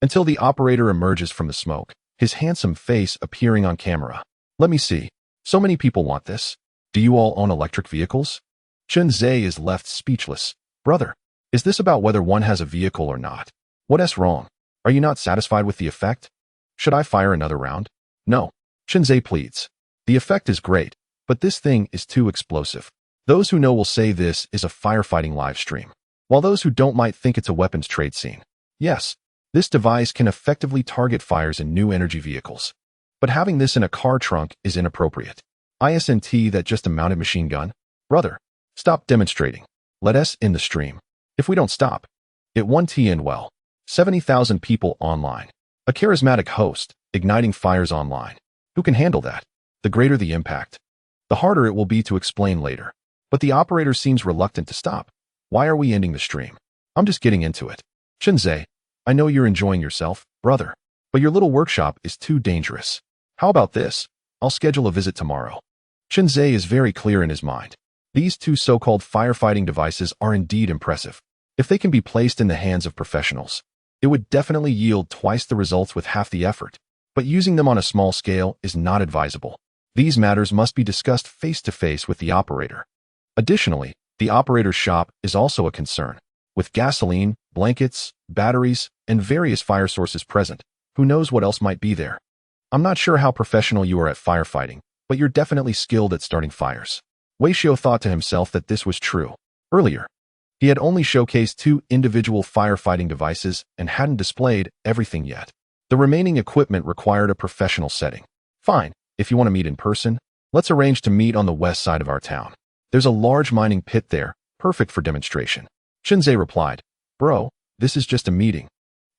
Until the operator emerges from the smoke, his handsome face appearing on camera. Let me see. So many people want this. Do you all own electric vehicles? Chunzhe is left speechless. Brother, is this about whether one has a vehicle or not? What's wrong? Are you not satisfied with the effect? Should I fire another round? No. Chunzhe pleads. The effect is great, but this thing is too explosive. Those who know will say this is a firefighting live stream, while those who don't might think it's a weapons trade scene. Yes, this device can effectively target fires in new energy vehicles. But having this in a car trunk is inappropriate. Isn't that just a mounted machine gun? Brother, stop demonstrating. Let us in the stream. If we don't stop, it won't end well. 70,000 people online. A charismatic host, igniting fires online. Who can handle that? The greater the impact, the harder it will be to explain later. But the operator seems reluctant to stop. Why are we ending the stream? I'm just getting into it. Chunzhe, I know you're enjoying yourself, brother, but your little workshop is too dangerous. How about this? I'll schedule a visit tomorrow. Chunzhe is very clear in his mind. These two so-called firefighting devices are indeed impressive. If they can be placed in the hands of professionals, it would definitely yield twice the results with half the effort. But using them on a small scale is not advisable. These matters must be discussed face-to-face with the operator. Additionally, the operator's shop is also a concern. With gasoline, blankets, batteries, and various fire sources present, who knows what else might be there? I'm not sure how professional you are at firefighting, but you're definitely skilled at starting fires. Wei Xiao thought to himself that this was true. Earlier, he had only showcased 2 individual firefighting devices and hadn't displayed everything yet. The remaining equipment required a professional setting. Fine, if you want to meet in person, let's arrange to meet on the west side of our town. There's a large mining pit there, perfect for demonstration. Chunzhe replied, Bro, this is just a meeting,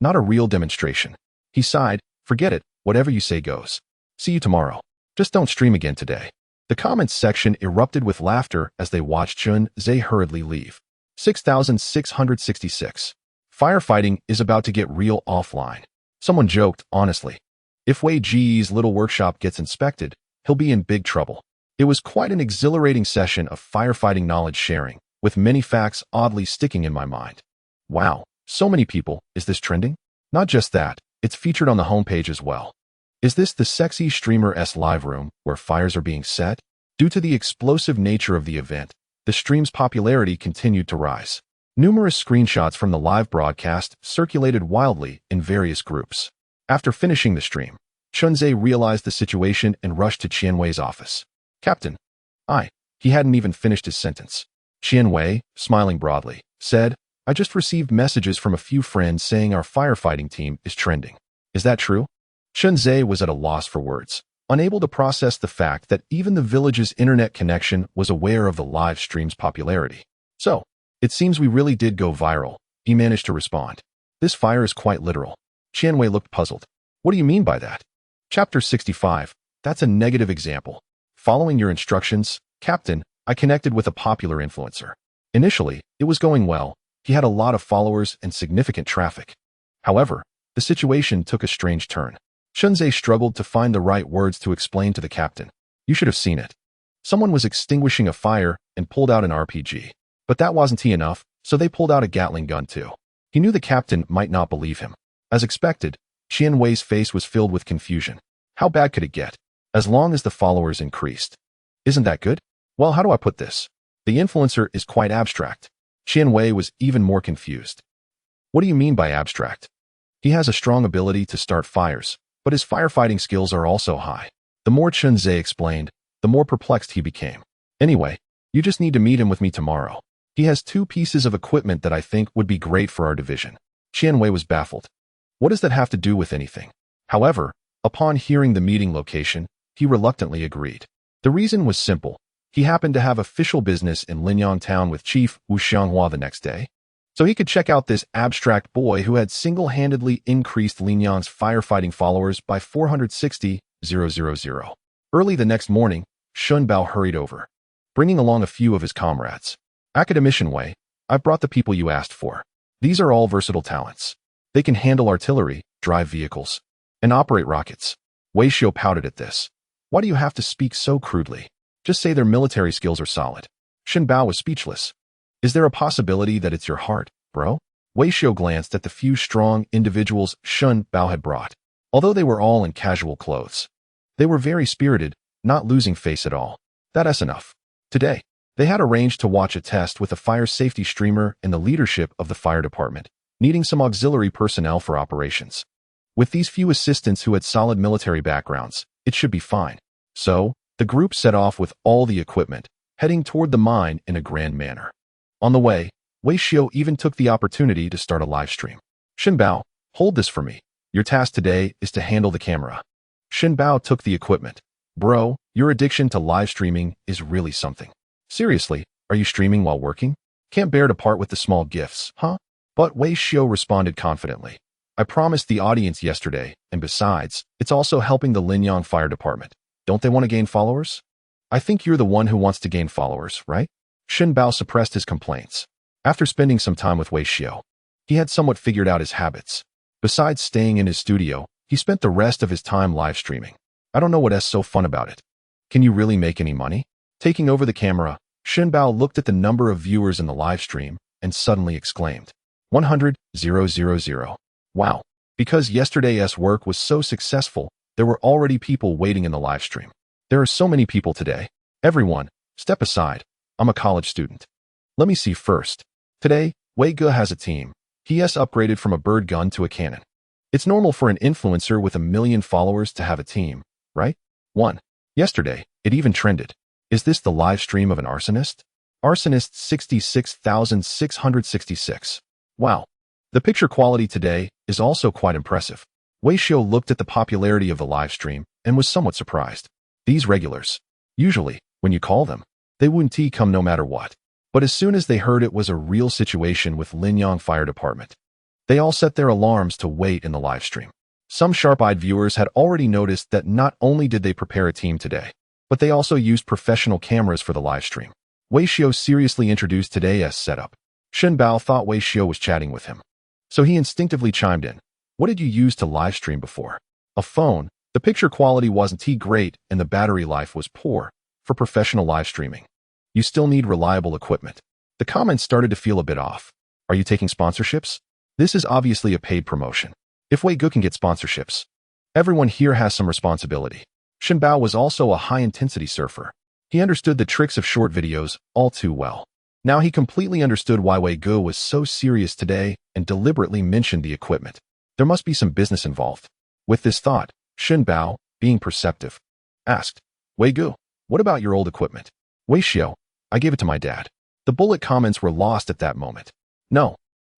not a real demonstration. He sighed, forget it, whatever you say goes. See you tomorrow. Just don't stream again today. The comments section erupted with laughter as they watched Chunzhe hurriedly leave. 6,666. Firefighting is about to get real offline. Someone joked, honestly. If Wei Ji's little workshop gets inspected, he'll be in big trouble. It was quite an exhilarating session of firefighting knowledge sharing, with many facts oddly sticking in my mind. Wow, so many people, is this trending? Not just that, it's featured on the homepage as well. Is this the sexy streamer's live room where fires are being set? Due to the explosive nature of the event, the stream's popularity continued to rise. Numerous screenshots from the live broadcast circulated wildly in various groups. After finishing the stream, Chunze realized the situation and rushed to Qianwei's office. Captain, he hadn't even finished his sentence. Qianwei, smiling broadly, said, I just received messages from a few friends saying our firefighting team is trending. Is that true? Chunze was at a loss for words, unable to process the fact that even the village's internet connection was aware of the live stream's popularity. So, it seems we really did go viral, he managed to respond. This fire is quite literal. Qianwei looked puzzled. What do you mean by that? Chapter 65. That's a negative example. Following your instructions, Captain, I connected with a popular influencer. Initially, it was going well. He had a lot of followers and significant traffic. However, the situation took a strange turn. Chunze struggled to find the right words to explain to the captain. You should have seen it. Someone was extinguishing a fire and pulled out an RPG. But that wasn't enough, so they pulled out a Gatling gun too. He knew the captain might not believe him. As expected, Qianwei's face was filled with confusion. How bad could it get? As long as the followers increased. Isn't that good? Well, how do I put this? The influencer is quite abstract. Qianwei was even more confused. What do you mean by abstract? He has a strong ability to start fires, but his firefighting skills are also high. The more Chunze explained, the more perplexed he became. Anyway, you just need to meet him with me tomorrow. He has 2 pieces of equipment that I think would be great for our division. Qianwei was baffled. What does that have to do with anything? However, upon hearing the meeting location, he reluctantly agreed. The reason was simple. He happened to have official business in Linyang Town with Chief Wu Xianghua the next day, so he could check out this abstract boy who had single-handedly increased Linyang's firefighting followers by 460,000. Early the next morning, Shun Bao hurried over, bringing along a few of his comrades. Academician Wei, I've brought the people you asked for. These are all versatile talents. They can handle artillery, drive vehicles, and operate rockets. Wei Xiu pouted at this. Why do you have to speak so crudely? Just say their military skills are solid. Shin Bao was speechless. Is there a possibility that it's your heart, bro? Wei Xiu glanced at the few strong individuals Shun Bao had brought. Although they were all in casual clothes, they were very spirited, not losing face at all. That's enough. Today, they had arranged to watch a test with a fire safety streamer in the leadership of the fire department, needing some auxiliary personnel for operations. With these few assistants who had solid military backgrounds, it should be fine. So, the group set off with all the equipment, heading toward the mine in a grand manner. On the way, Wei Xiu even took the opportunity to start a live stream. Shin Bao, hold this for me. Your task today is to handle the camera. Shin Bao took the equipment. Bro, your addiction to live streaming is really something. Seriously, are you streaming while working? Can't bear to part with the small gifts, huh? But Wei Xiu responded confidently. I promised the audience yesterday, and besides, it's also helping the Linyang Fire Department. Don't they want to gain followers? I think you're the one who wants to gain followers, right? Shin Bao suppressed his complaints. After spending some time with Wei Xiu, he had somewhat figured out his habits. Besides staying in his studio, he spent the rest of his time live streaming. I don't know what's so fun about it. Can you really make any money? Taking over the camera, Shin Bao looked at the number of viewers in the live stream and suddenly exclaimed, 100,000. Wow. Because yesterday's work was so successful, there were already people waiting in the live stream. There are so many people today. Everyone, step aside. I'm a college student. Let me see first. Today, Wei Ge has a team. He has upgraded from a bird gun to a cannon. It's normal for an influencer with 1 million followers to have a team, right? 1. Yesterday, it even trended. Is this the live stream of an arsonist? Arsonist 66,666. Wow. The picture quality today is also quite impressive. Wei Xiu looked at the popularity of the live stream and was somewhat surprised. These regulars, usually, when you call them, they wouldn't come no matter what. But as soon as they heard it was a real situation with Linyang Fire Department, they all set their alarms to wait in the live stream. Some sharp-eyed viewers had already noticed that not only did they prepare a team today, but they also used professional cameras for the live stream. Wei Xiu seriously introduced today's setup. Shin Bao thought Wei Xiu was chatting with him, so he instinctively chimed in. What did you use to live stream before? A phone. The picture quality wasn't great and the battery life was poor for professional live streaming. You still need reliable equipment. The comments started to feel a bit off. Are you taking sponsorships? This is obviously a paid promotion. If Wei Ge can get sponsorships, everyone here has some responsibility. Shin Bao was also a high-intensity surfer. He understood the tricks of short videos all too well. Now he completely understood why Wei Ge was so serious today and deliberately mentioned the equipment. There must be some business involved. With this thought, Shen Bao, being perceptive, asked, Wei Gu, what about your old equipment? Wei Xiao, I gave it to my dad. The bullet comments were lost at that moment. No.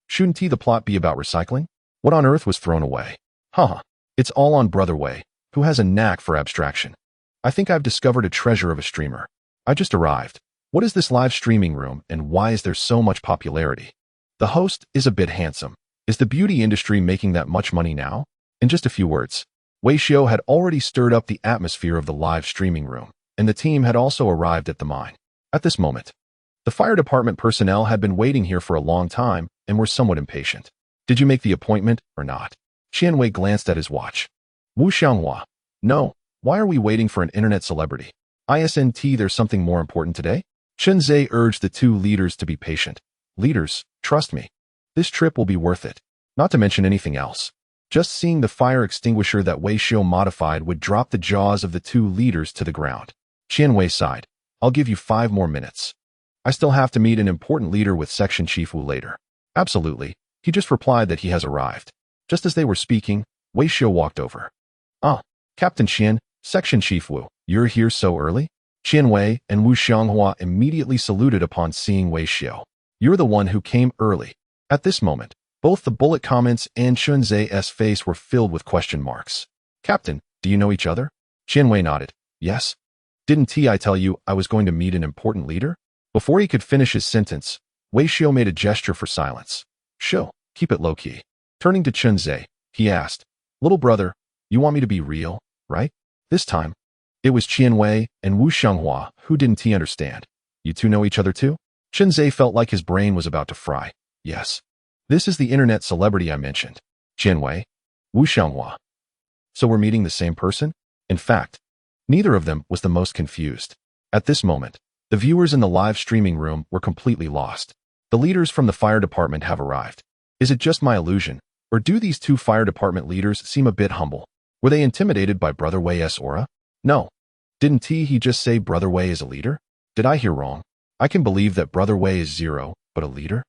Shouldn't the plot be about recycling? What on earth was thrown away? Haha. It's all on Brother Wei, who has a knack for abstraction. I think I've discovered a treasure of a streamer. I just arrived. What is this live streaming room and why is there so much popularity? The host is a bit handsome. Is the beauty industry making that much money now? In just a few words, Wei Xiao had already stirred up the atmosphere of the live streaming room, and the team had also arrived at the mine. At this moment, the fire department personnel had been waiting here for a long time and were somewhat impatient. Did you make the appointment or not? Qian Wei glanced at his watch. Wu Xianghua. No. Why are we waiting for an internet celebrity? Isn't there's something more important today? Chen Zhe urged the two leaders to be patient. Leaders, trust me. This trip will be worth it. Not to mention anything else. Just seeing the fire extinguisher that Wei Xiao modified would drop the jaws of the two leaders to the ground. Qian Wei sighed. I'll give you 5 more minutes. I still have to meet an important leader with Section Chief Wu later. Absolutely. He just replied that he has arrived. Just as they were speaking, Wei Xiao walked over. Ah, Captain Qian, Section Chief Wu, you're here so early? Qian Wei and Wu Xianghua immediately saluted upon seeing Wei Xiao. You're the one who came early. At this moment, both the bullet comments and Chen Zhe's face were filled with question marks. Captain, do you know each other? Qian Wei nodded. Yes. Didn't I tell you I was going to meet an important leader? Before he could finish his sentence, Wei Xiao made a gesture for silence. Shoo, keep it low-key. Turning to Chen Zhe, he asked, Little brother, you want me to be real, right? This time, it was Qian Wei and Wu Xianghua who didn't understand. You two know each other too? Chen Zhe felt like his brain was about to fry. Yes. This is the internet celebrity I mentioned. Qian Wei, Wu Xianghua. So we're meeting the same person? In fact, neither of them was the most confused. At this moment, the viewers in the live streaming room were completely lost. The leaders from the fire department have arrived. Is it just my illusion, or do these two fire department leaders seem a bit humble? Were they intimidated by Brother Wei's aura? No. Didn't he just say Brother Wei is a leader? Did I hear wrong? I can believe that Brother Wei is zero, but a leader?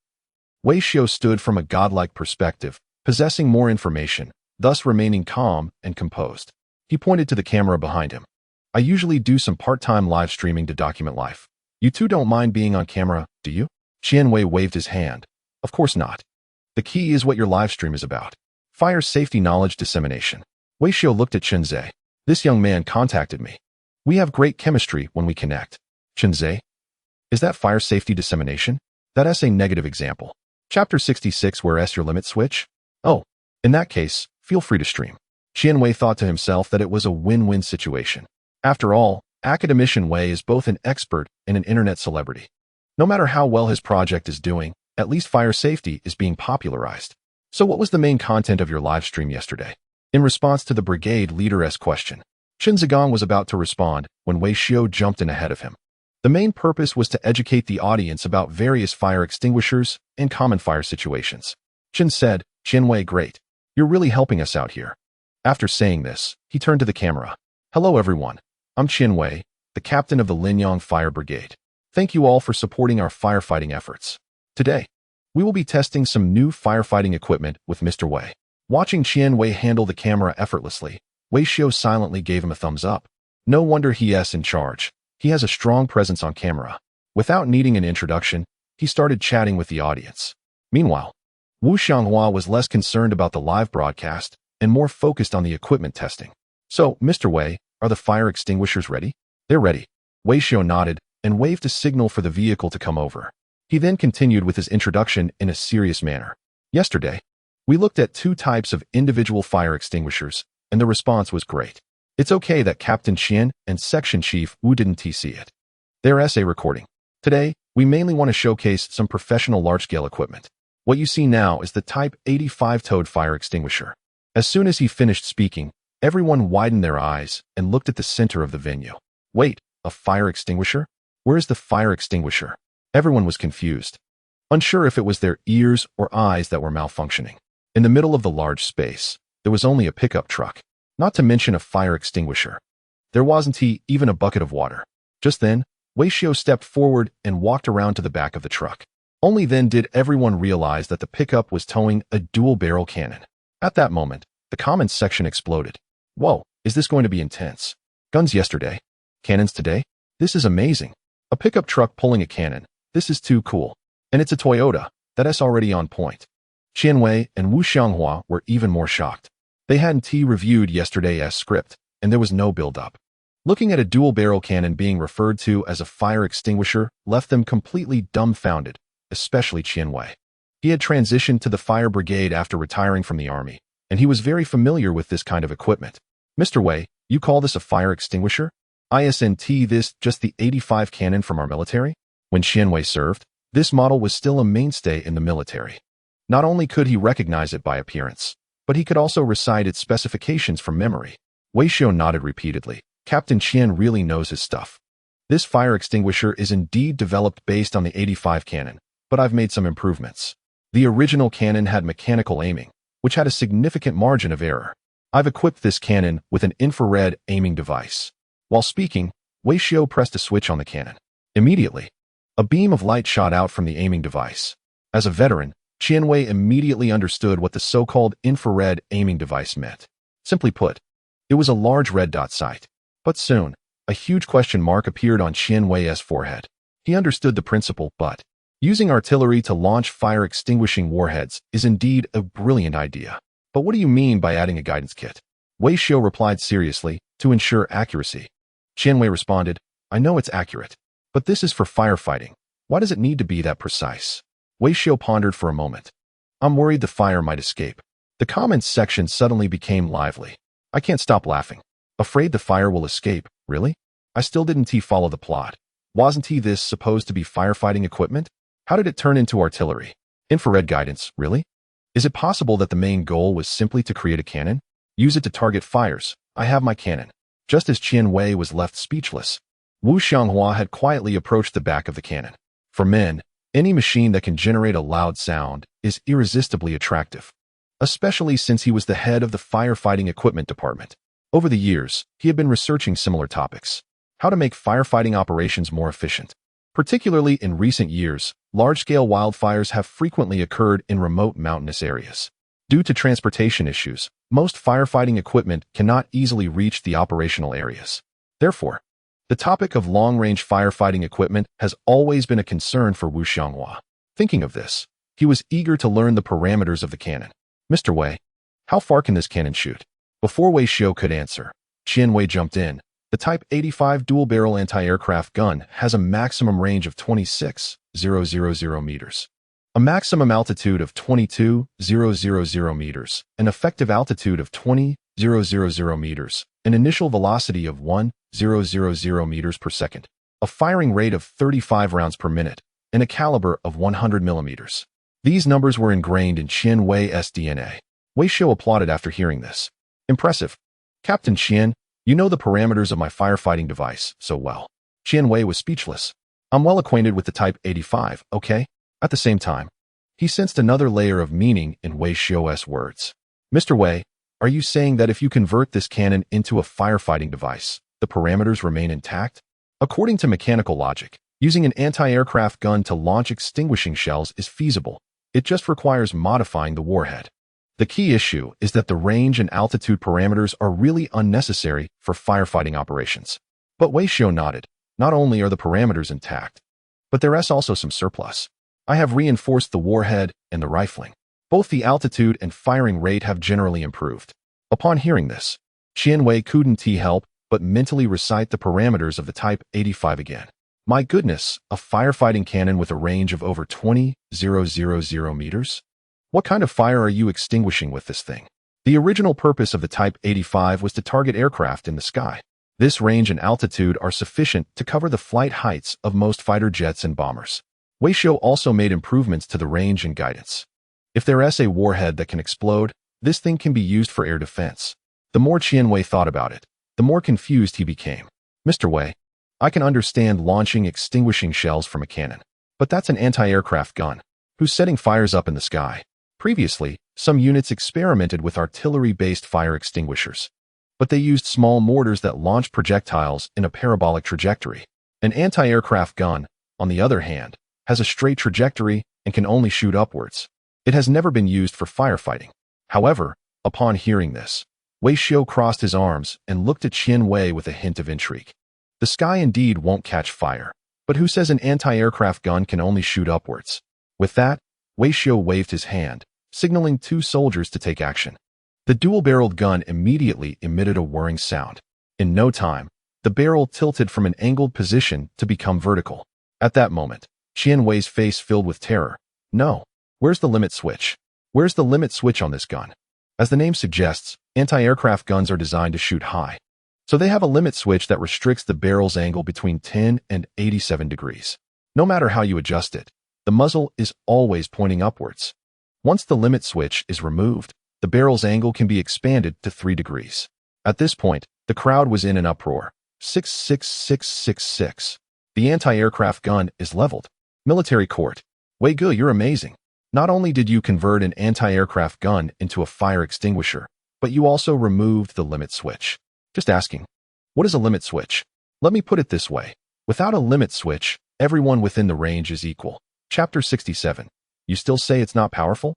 Wei Xiao stood from a godlike perspective, possessing more information, thus remaining calm and composed. He pointed to the camera behind him. I usually do some part-time live streaming to document life. You two don't mind being on camera, do you? Qian Wei waved his hand. Of course not. The key is what your live stream is about. Fire safety knowledge dissemination. Wei Xiao looked at Chen Zhe. This young man contacted me. We have great chemistry when we connect. Chen Zhe? Is that fire safety dissemination? That's a negative example. Chapter 66 Where's your limit switch? Oh, in that case, feel free to stream. Qian Wei thought to himself that it was a win-win situation. After all, Academician Wei is both an expert and an internet celebrity. No matter how well his project is doing, at least fire safety is being popularized. So what was the main content of your live stream yesterday? In response to the brigade leader's question, Chen Zigong was about to respond when Wei Xiao jumped in ahead of him. The main purpose was to educate the audience about various fire extinguishers and common fire situations. Chen said, Qian Wei, great. You're really helping us out here. After saying this, he turned to the camera. Hello everyone. I'm Qian Wei, the captain of the Linyang Fire Brigade. Thank you all for supporting our firefighting efforts. Today, we will be testing some new firefighting equipment with Mr. Wei. Watching Qian Wei handle the camera effortlessly, Wei Xiao silently gave him a thumbs up. No wonder he's in charge. He has a strong presence on camera. Without needing an introduction, he started chatting with the audience. Meanwhile, Wu Xianghua was less concerned about the live broadcast and more focused on the equipment testing. So, Mr. Wei, are the fire extinguishers ready? They're ready. Wei Xiao nodded and waved a signal for the vehicle to come over. He then continued with his introduction in a serious manner. Yesterday, we looked at 2 types of individual fire extinguishers, and the response was great. It's okay that Captain Qian and Section Chief Wu didn't see it. Their essay recording. Today, we mainly want to showcase some professional large-scale equipment. What you see now is the Type 85-toed fire extinguisher. As soon as he finished speaking, everyone widened their eyes and looked at the center of the venue. Wait, a fire extinguisher? Where is the fire extinguisher? Everyone was confused, unsure if it was their ears or eyes that were malfunctioning. In the middle of the large space, there was only a pickup truck, not to mention a fire extinguisher. There wasn't even a bucket of water. Just then, Wei Xiao stepped forward and walked around to the back of the truck. Only then did everyone realize that the pickup was towing a dual-barrel cannon. At that moment, the comments section exploded. Whoa, Is this going to be intense? Guns yesterday. Cannons today? This is amazing. A pickup truck pulling a cannon. This is too cool. And it's a Toyota. That's already on point. Qianwei and Wu Xianghua were even more shocked. They hadn't reviewed yesterday's script, and there was no build-up. Looking at a dual-barrel cannon being referred to as a fire extinguisher left them completely dumbfounded, especially Qianwei. He had transitioned to the fire brigade after retiring from the army, and he was very familiar with this kind of equipment. Mr. Wei, you call this a fire extinguisher? Isn't this just the 85 cannon from our military? When Qianwei served, this model was still a mainstay in the military. Not only could he recognize it by appearance, but he could also recite its specifications from memory. Wei Xiao nodded repeatedly. Captain Qian really knows his stuff. This fire extinguisher is indeed developed based on the 85 cannon, but I've made some improvements. The original cannon had mechanical aiming, which had a significant margin of error. I've equipped this cannon with an infrared aiming device. While speaking, Wei Xiao pressed a switch on the cannon. Immediately, a beam of light shot out from the aiming device. As a veteran, Qianwei immediately understood what the so-called infrared aiming device meant. Simply put, it was a large red dot sight. But soon, a huge question mark appeared on Qianwei's forehead. He understood the principle, but using artillery to launch fire-extinguishing warheads is indeed a brilliant idea. But what do you mean by adding a guidance kit? Wei Xiao replied seriously, to ensure accuracy. Qianwei responded, I know it's accurate, but this is for firefighting. Why does it need to be that precise? Wei Xiao pondered for a moment. I'm worried the fire might escape. The comments section suddenly became lively. I can't stop laughing. Afraid the fire will escape, really? I still didn't follow the plot. Wasn't this supposed to be firefighting equipment? How did it turn into artillery? Infrared guidance, really? Is it possible that the main goal was simply to create a cannon? Use it to target fires. I have my cannon. Just as Qianwei was left speechless, Wu Xianghua had quietly approached the back of the cannon. For men, any machine that can generate a loud sound is irresistibly attractive, especially since he was the head of the firefighting equipment department. Over the years, he had been researching similar topics. How to make firefighting operations more efficient. Particularly in recent years, large-scale wildfires have frequently occurred in remote mountainous areas. Due to transportation issues, most firefighting equipment cannot easily reach the operational areas. Therefore, the topic of long-range firefighting equipment has always been a concern for Wu Xianghua. Thinking of this, he was eager to learn the parameters of the cannon. Mr. Wei, how far can this cannon shoot? Before Wei Xiao could answer, Qianwei jumped in. The Type 85 dual-barrel anti-aircraft gun has a maximum range of 26,000 meters, a maximum altitude of 22,000 meters, an effective altitude of 20,000 meters, an initial velocity of 1,000 meters per second, a firing rate of 35 rounds per minute, and a caliber of 100 millimeters. These numbers were ingrained in Qianwei's DNA. Wei Xiao applauded after hearing this. Impressive. Captain Qian, you know the parameters of my firefighting device so well. Qianwei was speechless. I'm well acquainted with the Type 85, okay? At the same time, he sensed another layer of meaning in Wei Xiao's words. Mr. Wei, are you saying that if you convert this cannon into a firefighting device, the parameters remain intact? According to mechanical logic, using an anti-aircraft gun to launch extinguishing shells is feasible. It just requires modifying the warhead. The key issue is that the range and altitude parameters are really unnecessary for firefighting operations. But Wei Xiao nodded. Not only are the parameters intact, but there is also some surplus. I have reinforced the warhead and the rifling. Both the altitude and firing rate have generally improved. Upon hearing this, Qianwei couldn't help but mentally recite the parameters of the Type 85 again. My goodness, a firefighting cannon with a range of over 20,000 meters? What kind of fire are you extinguishing with this thing? The original purpose of the Type 85 was to target aircraft in the sky. This range and altitude are sufficient to cover the flight heights of most fighter jets and bombers. Wei Xiao also made improvements to the range and guidance. If there is a warhead that can explode, this thing can be used for air defense. The more Qianwei thought about it, the more confused he became. Mr. Wei, I can understand launching extinguishing shells from a cannon, but that's an anti-aircraft gun. Who's setting fires up in the sky? Previously, some units experimented with artillery-based fire extinguishers, but they used small mortars that launched projectiles in a parabolic trajectory. An anti-aircraft gun, on the other hand, has a straight trajectory and can only shoot upwards. It has never been used for firefighting. However, upon hearing this, Wei Xiu crossed his arms and looked at Qian Wei with a hint of intrigue. The sky indeed won't catch fire, but who says an anti-aircraft gun can only shoot upwards? With that, Wei Xiu waved his hand, signaling 2 soldiers to take action. The dual-barreled gun immediately emitted a whirring sound. In no time, the barrel tilted from an angled position to become vertical. At that moment, Qian Wei's face filled with terror. No. Where's the limit switch? Where's the limit switch on this gun? As the name suggests, anti-aircraft guns are designed to shoot high. So they have a limit switch that restricts the barrel's angle between 10 and 87 degrees. No matter how you adjust it, the muzzle is always pointing upwards. Once the limit switch is removed, the barrel's angle can be expanded to 3 degrees. At this point, the crowd was in an uproar. 66666. The anti-aircraft gun is leveled. Military court. Wei Ge, you're amazing. Not only did you convert an anti-aircraft gun into a fire extinguisher, but you also removed the limit switch. Just asking, what is a limit switch? Let me put it this way. Without a limit switch, everyone within the range is equal. Chapter 67. You still say it's not powerful?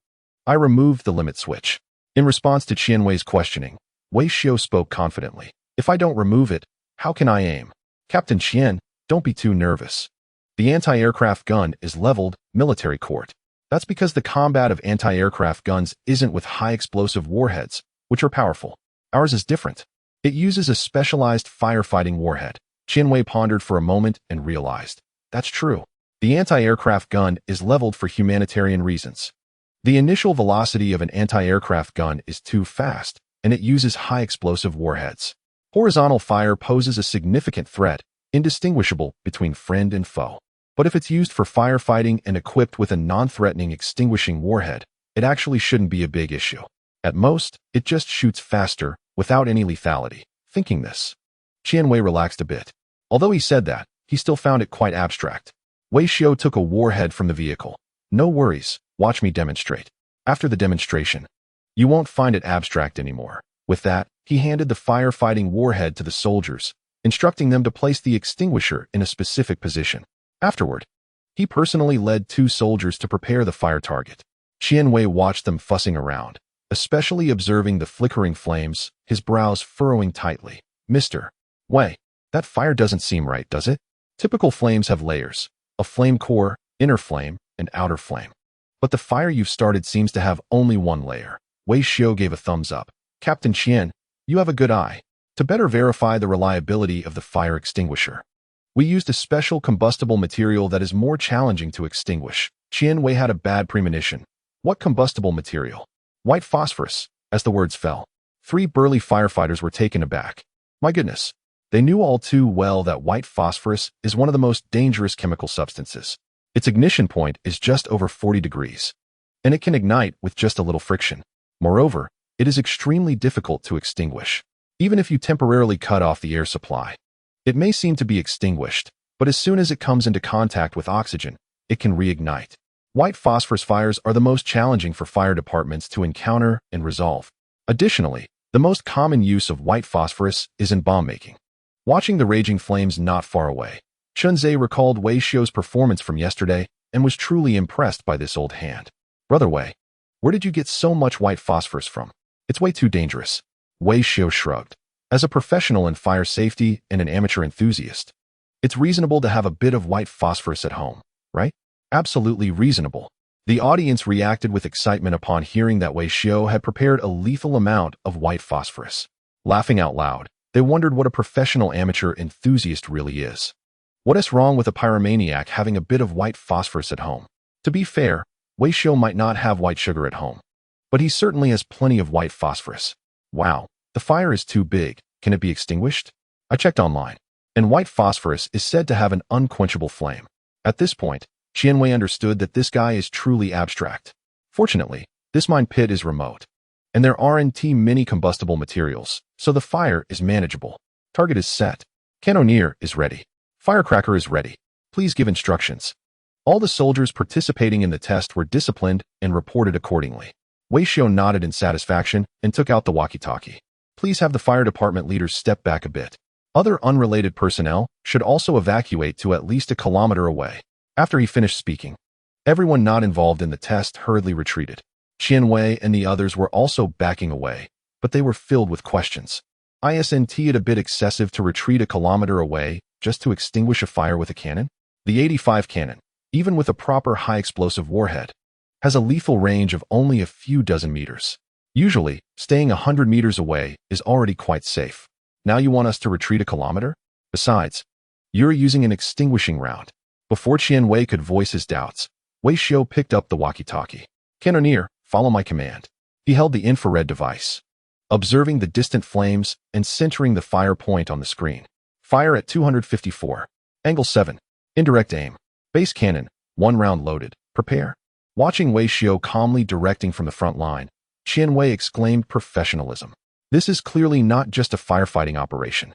I removed the limit switch. In response to Qian Wei's questioning, Wei Xiu spoke confidently. If I don't remove it, how can I aim? Captain Qian, don't be too nervous. The anti-aircraft gun is leveled, military court. That's because the combat of anti-aircraft guns isn't with high explosive warheads, which are powerful. Ours is different. It uses a specialized firefighting warhead. Qian Wei pondered for a moment and realized. That's true. The anti-aircraft gun is leveled for humanitarian reasons. The initial velocity of an anti-aircraft gun is too fast, and it uses high explosive warheads. Horizontal fire poses a significant threat, indistinguishable between friend and foe. But if it's used for firefighting and equipped with a non-threatening extinguishing warhead, it actually shouldn't be a big issue. At most, it just shoots faster, without any lethality. Thinking this, Qian Wei relaxed a bit. Although he said that, he still found it quite abstract. Wei Xiu took a warhead from the vehicle. No worries, watch me demonstrate. After the demonstration, you won't find it abstract anymore. With that, he handed the firefighting warhead to the soldiers, instructing them to place the extinguisher in a specific position. Afterward, he personally led 2 soldiers to prepare the fire target. Qian Wei watched them fussing around, especially observing the flickering flames, his brows furrowing tightly. Mr. Wei, that fire doesn't seem right, does it? Typical flames have layers, a flame core, inner flame, and outer flame. But the fire you've started seems to have only one layer. Wei Xiu gave a thumbs up. Captain Qian, you have a good eye. To better verify the reliability of the fire extinguisher, we used a special combustible material that is more challenging to extinguish. Qian Wei had a bad premonition. What combustible material? White phosphorus, as the words fell. 3 burly firefighters were taken aback. My goodness, they knew all too well that white phosphorus is one of the most dangerous chemical substances. Its ignition point is just over 40 degrees, and it can ignite with just a little friction. Moreover, it is extremely difficult to extinguish. Even if you temporarily cut off the air supply, it may seem to be extinguished, but as soon as it comes into contact with oxygen, it can reignite. White phosphorus fires are the most challenging for fire departments to encounter and resolve. Additionally, the most common use of white phosphorus is in bomb making. Watching the raging flames not far away, Chunzhe recalled Wei Xiu's performance from yesterday and was truly impressed by this old hand. Brother Wei, where did you get so much white phosphorus from? It's way too dangerous. Wei Xiu shrugged. As a professional in fire safety and an amateur enthusiast, it's reasonable to have a bit of white phosphorus at home, right? Absolutely reasonable. The audience reacted with excitement upon hearing that Wei Xiu had prepared a lethal amount of white phosphorus. Laughing out loud, they wondered what a professional amateur enthusiast really is. What is wrong with a pyromaniac having a bit of white phosphorus at home? To be fair, Wei Xiu might not have white sugar at home, but he certainly has plenty of white phosphorus. Wow. The fire is too big. Can it be extinguished? I checked online, and white phosphorus is said to have an unquenchable flame. At this point, Qian Wei understood that this guy is truly abstract. Fortunately, this mine pit is remote, and there aren't many combustible materials, so the fire is manageable. Target is set. Cannoneer is ready. Firecracker is ready. Please give instructions. All the soldiers participating in the test were disciplined and reported accordingly. Wei Xiu nodded in satisfaction and took out the walkie-talkie. Please have the fire department leaders step back a bit. Other unrelated personnel should also evacuate to at least a kilometer away. After he finished speaking, everyone not involved in the test hurriedly retreated. Qian Wei and the others were also backing away, but they were filled with questions. Isn't it a bit excessive to retreat a kilometer away just to extinguish a fire with a cannon? The 85 cannon, even with a proper high-explosive warhead, has a lethal range of only a few dozen meters. Usually, staying 100 meters away is already quite safe. Now you want us to retreat a kilometer? Besides, you're using an extinguishing round. Before Qian Wei could voice his doubts, Wei Xiu picked up the walkie-talkie. Cannoneer, follow my command. He held the infrared device, observing the distant flames and centering the fire point on the screen. Fire at 254. Angle 7. Indirect aim. Base cannon, 1 round loaded. Prepare. Watching Wei Xiu calmly directing from the front line, Qian Wei exclaimed professionalism. This is clearly not just a firefighting operation.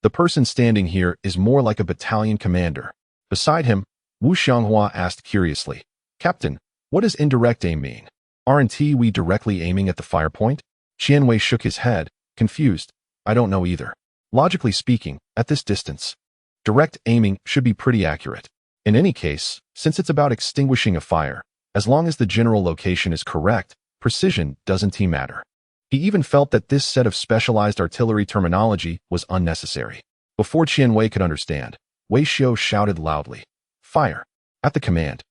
The person standing here is more like a battalion commander. Beside him, Wu Xianghua asked curiously, Captain, what does indirect aim mean? Aren't we directly aiming at the fire point? Qian Wei shook his head, confused. I don't know either. Logically speaking, at this distance, direct aiming should be pretty accurate. In any case, since it's about extinguishing a fire, as long as the general location is correct, precision doesn't matter. He even felt that this set of specialized artillery terminology was unnecessary. Before Qian Wei could understand, Wei Xiu shouted loudly, Fire! At the command.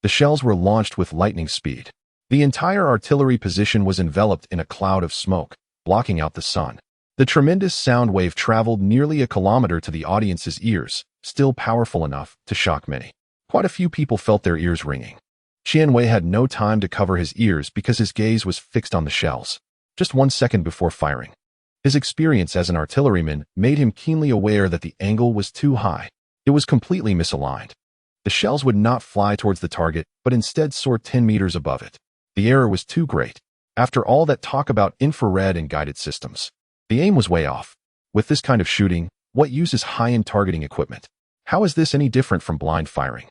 The shells were launched with lightning speed. The entire artillery position was enveloped in a cloud of smoke, blocking out the sun. The tremendous sound wave traveled nearly a kilometer to the audience's ears, still powerful enough to shock many. Quite a few people felt their ears ringing. Qian Wei had no time to cover his ears because his gaze was fixed on the shells. Just 1 second before firing. His experience as an artilleryman made him keenly aware that the angle was too high. It was completely misaligned. The shells would not fly towards the target, but instead soar 10 meters above it. The error was too great. After all that talk about infrared and guided systems, the aim was way off. With this kind of shooting, what use is high-end targeting equipment? How is this any different from blind firing?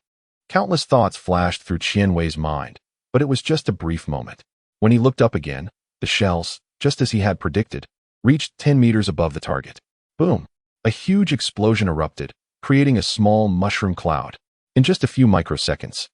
Countless thoughts flashed through Qian Wei's mind, but it was just a brief moment. When he looked up again, the shells, just as he had predicted, reached 10 meters above the target. Boom! A huge explosion erupted, creating a small mushroom cloud. In just a few microseconds,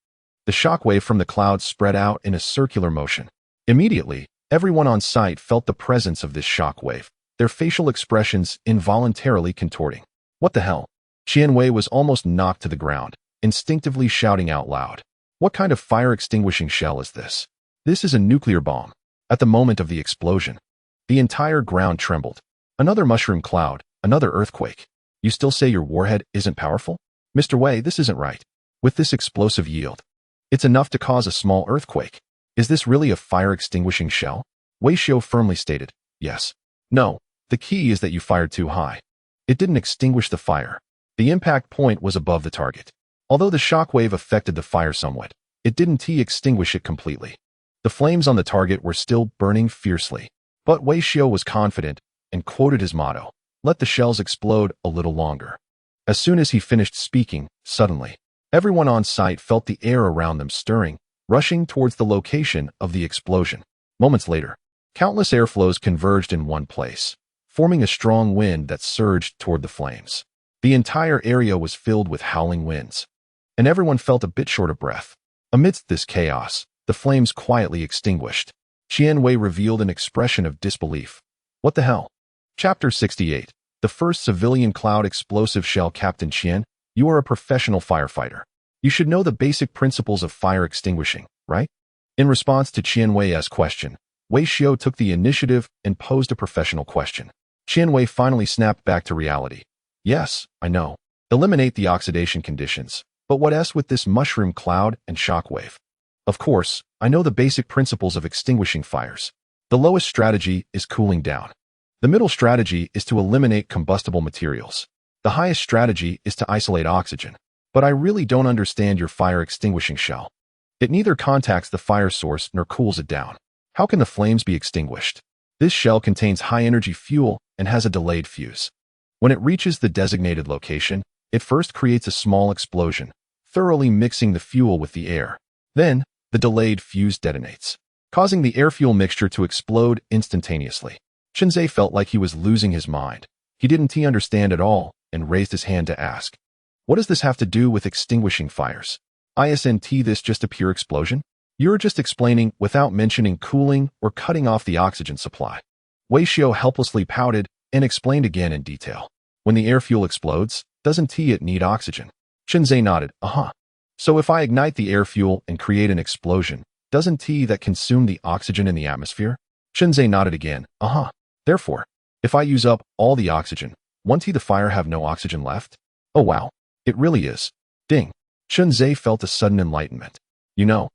the shockwave from the cloud spread out in a circular motion. Immediately, everyone on site felt the presence of this shockwave, their facial expressions involuntarily contorting. What the hell? Qian Wei was almost knocked to the ground, instinctively shouting out loud. What kind of fire-extinguishing shell is this? This is a nuclear bomb. At the moment of the explosion, the entire ground trembled. Another mushroom cloud, another earthquake. You still say your warhead isn't powerful? Mr. Wei, this isn't right. With this explosive yield, it's enough to cause a small earthquake. Is this really a fire-extinguishing shell? Wei Xiu firmly stated, yes. No, the key is that you fired too high. It didn't extinguish the fire. The impact point was above the target. Although the shockwave affected the fire somewhat, it didn't extinguish it completely. The flames on the target were still burning fiercely. But Wei Xiu was confident and quoted his motto, let the shells explode a little longer. As soon as he finished speaking, suddenly, everyone on site felt the air around them stirring, rushing towards the location of the explosion. Moments later, countless airflows converged in one place, forming a strong wind that surged toward the flames. The entire area was filled with howling winds, and everyone felt a bit short of breath. Amidst this chaos, the flames quietly extinguished. Qian Wei revealed an expression of disbelief. What the hell? Chapter 68. The first civilian cloud explosive shell. Captain Qian, you are a professional firefighter. You should know the basic principles of fire extinguishing, right? In response to Qian Wei's question, Wei Xiu took the initiative and posed a professional question. Qian Wei finally snapped back to reality. Yes, I know. Eliminate the oxidation conditions. But what else with this mushroom cloud and shockwave? Of course, I know the basic principles of extinguishing fires. The lowest strategy is cooling down. The middle strategy is to eliminate combustible materials. The highest strategy is to isolate oxygen. But I really don't understand your fire extinguishing shell. It neither contacts the fire source nor cools it down. How can the flames be extinguished? This shell contains high-energy fuel and has a delayed fuse. When it reaches the designated location, it first creates a small explosion, thoroughly mixing the fuel with the air. Then, the delayed fuse detonates, causing the air-fuel mixture to explode instantaneously. Shinzei felt like he was losing his mind. He didn't understand at all and raised his hand to ask, what does this have to do with extinguishing fires? Isn't this just a pure explosion? You're just explaining without mentioning cooling or cutting off the oxygen supply. Wei Xiao helplessly pouted and explained again in detail. When the air fuel explodes, doesn't it need oxygen? Qinzhe nodded. Uh-huh. So if I ignite the air fuel and create an explosion, doesn't that consume the oxygen in the atmosphere? Qinzhe nodded again. Uh-huh. Therefore, if I use up all the oxygen, won't the fire have no oxygen left? Oh wow. It really is. Ding. Qinzhe felt a sudden enlightenment. You know,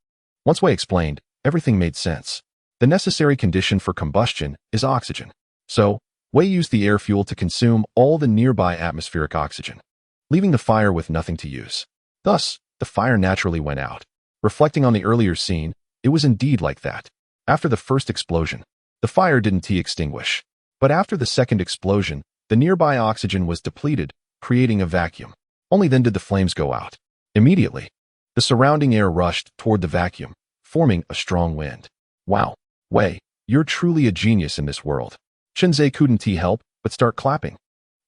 once Wei explained, everything made sense. The necessary condition for combustion is oxygen. So, Wei used the air fuel to consume all the nearby atmospheric oxygen, leaving the fire with nothing to use. Thus, the fire naturally went out. Reflecting on the earlier scene, it was indeed like that. After the first explosion, the fire didn't extinguish. But after the second explosion, the nearby oxygen was depleted, creating a vacuum. Only then did the flames go out. Immediately, the surrounding air rushed toward the vacuum, forming a strong wind. Wow, Wei, you're truly a genius in this world. Qinzhe couldn't help but start clapping.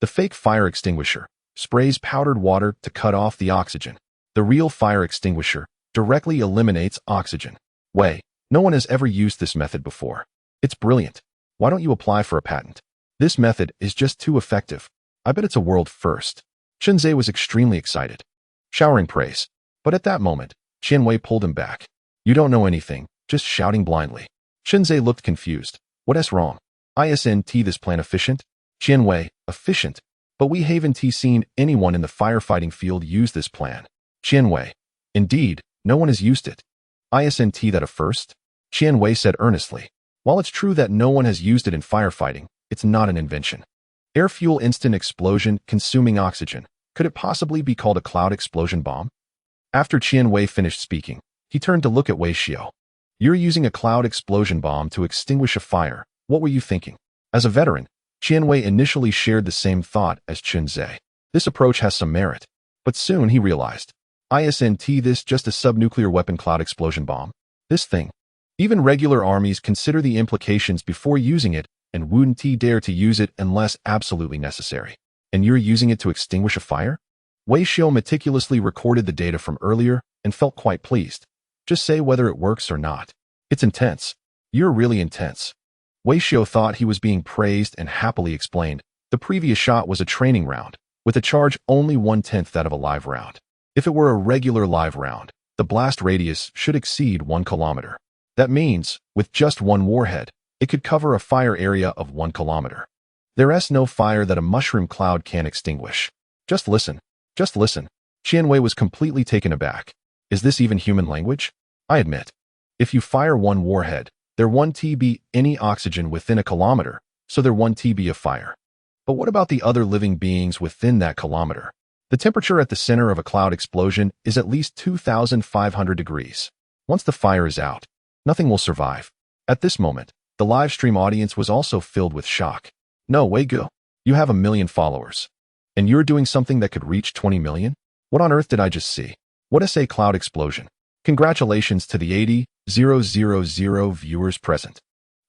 The fake fire extinguisher sprays powdered water to cut off the oxygen. The real fire extinguisher directly eliminates oxygen. Wei, no one has ever used this method before. It's brilliant. Why don't you apply for a patent? This method is just too effective. I bet it's a world first. Qinzhe was extremely excited, showering praise. But at that moment, Qianwei pulled him back. You don't know anything, just shouting blindly. Qinzhe looked confused. What's wrong? Isn't this plan efficient? Qianwei, efficient? But we haven't seen anyone in the firefighting field use this plan. Qianwei, indeed, no one has used it. Isn't that a first? Qianwei said earnestly. While it's true that no one has used it in firefighting, it's not an invention. Air fuel instant explosion consuming oxygen. Could it possibly be called a cloud explosion bomb? After Qianwei finished speaking, he turned to look at Wei Xiao. You're using a cloud explosion bomb to extinguish a fire. What were you thinking? As a veteran, Qianwei initially shared the same thought as Qinzhe. This approach has some merit. But soon he realized. Isn't this just a subnuclear weapon cloud explosion bomb? This thing. Even regular armies consider the implications before using it and wouldn't dare to use it unless absolutely necessary. And you're using it to extinguish a fire? Wei Xiao meticulously recorded the data from earlier and felt quite pleased. Just say whether it works or not. It's intense. You're really intense. Wei Xiao thought he was being praised and happily explained. The previous shot was a training round, with a charge only 1/10 that of a live round. If it were a regular live round, the blast radius should exceed 1 kilometer. That means, with just one warhead, it could cover a fire area of 1 kilometer. There's no fire that a mushroom cloud can't extinguish. Just listen. Just listen. Qianwei was completely taken aback. Is this even human language? I admit. If you fire one warhead, there won't be any oxygen within a kilometer, so there won't be a fire. But what about the other living beings within that kilometer? The temperature at the center of a cloud explosion is at least 2,500 degrees. Once the fire is out, nothing will survive. At this moment, the live stream audience was also filled with shock. No way, Gu. You have 1 million followers. And you're doing something that could reach 20 million? What on earth did I just see? What is a cloud explosion? Congratulations to the 80,000 viewers present.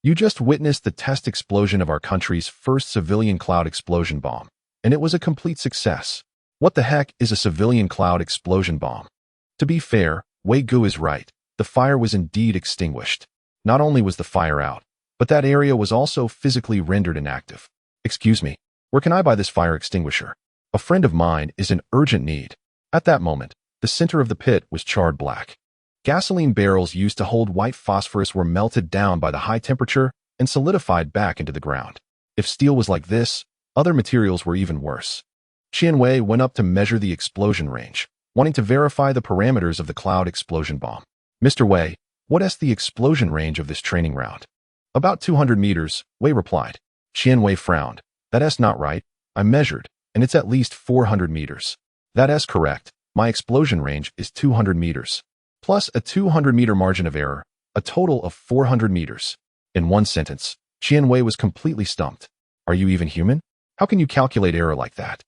You just witnessed the test explosion of our country's first civilian cloud explosion bomb, and it was a complete success. What the heck is a civilian cloud explosion bomb? To be fair, Wei Gu is right. The fire was indeed extinguished. Not only was the fire out, but that area was also physically rendered inactive. Excuse me, where can I buy this fire extinguisher? A friend of mine is in urgent need. At that moment, the center of the pit was charred black. Gasoline barrels used to hold white phosphorus were melted down by the high temperature and solidified back into the ground. If steel was like this, other materials were even worse. Qianwei went up to measure the explosion range, wanting to verify the parameters of the cloud explosion bomb. Mr. Wei, what is the explosion range of this training round? About 200 meters, Wei replied. Qianwei frowned. That's not right. I measured, and it's at least 400 meters. That is correct. My explosion range is 200 meters. Plus a 200-meter margin of error, a total of 400 meters. In one sentence, Qianwei was completely stumped. Are you even human? How can you calculate error like that?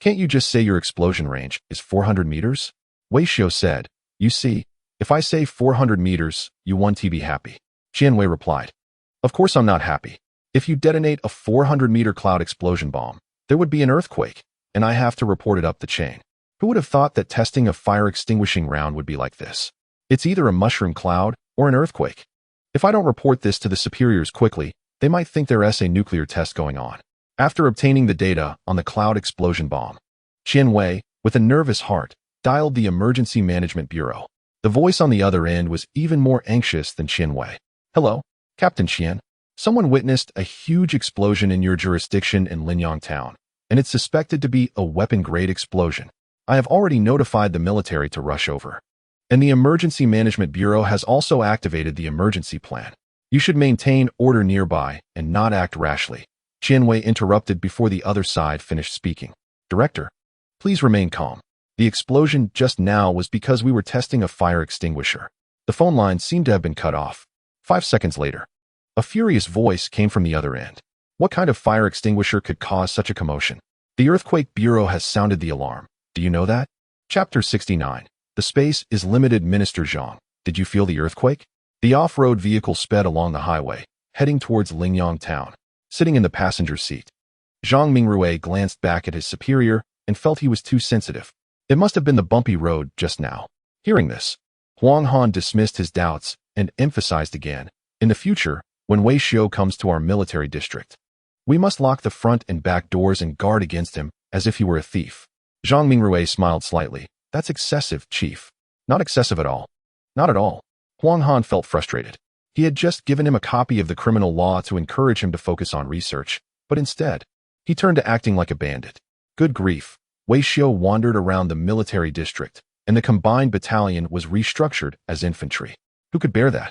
Can't you just say your explosion range is 400 meters? Wei Xiao said, you see, if I say 400 meters, you won't be happy. Qianwei replied, of course I'm not happy. If you detonate a 400-meter cloud explosion bomb, there would be an earthquake, and I have to report it up the chain. Who would have thought that testing a fire extinguishing round would be like this? It's either a mushroom cloud or an earthquake. If I don't report this to the superiors quickly, They might think there's a nuclear test going on. After obtaining the data on the cloud explosion bomb, Qian Wei, with a nervous heart, dialed the Emergency Management Bureau. The voice on the other end was even more anxious than Qian Wei. Hello, Captain Qian. Someone witnessed a huge explosion in your jurisdiction in Linyang Town, and it's suspected to be a weapon-grade explosion. I have already notified the military to rush over. And the Emergency Management Bureau has also activated the emergency plan. You should maintain order nearby and not act rashly. Qian Wei interrupted before the other side finished speaking. Director, please remain calm. The explosion just now was because we were testing a fire extinguisher. The phone line seemed to have been cut off. 5 seconds later, a furious voice came from the other end. What kind of fire extinguisher could cause such a commotion? The Earthquake Bureau has sounded the alarm. Do you know that? Chapter 69. The space is limited. Minister Zhang, did you feel the earthquake? The off-road vehicle sped along the highway, heading towards Linyang Town. Sitting in the passenger seat, Zhang Mingrui glanced back at his superior and felt he was too sensitive. It must have been the bumpy road just now. Hearing this, Huang Han dismissed his doubts and emphasized again, in the future, when Wei Xiu comes to our military district, we must lock the front and back doors and guard against him as if he were a thief. Zhang Mingrui smiled slightly. That's excessive, Chief. Not excessive at all. Not at all. Huang Han felt frustrated. He had just given him a copy of the criminal law to encourage him to focus on research, but instead, he turned to acting like a bandit. Good grief. Wei Xiu wandered around the military district, and the combined battalion was restructured as infantry. Who could bear that?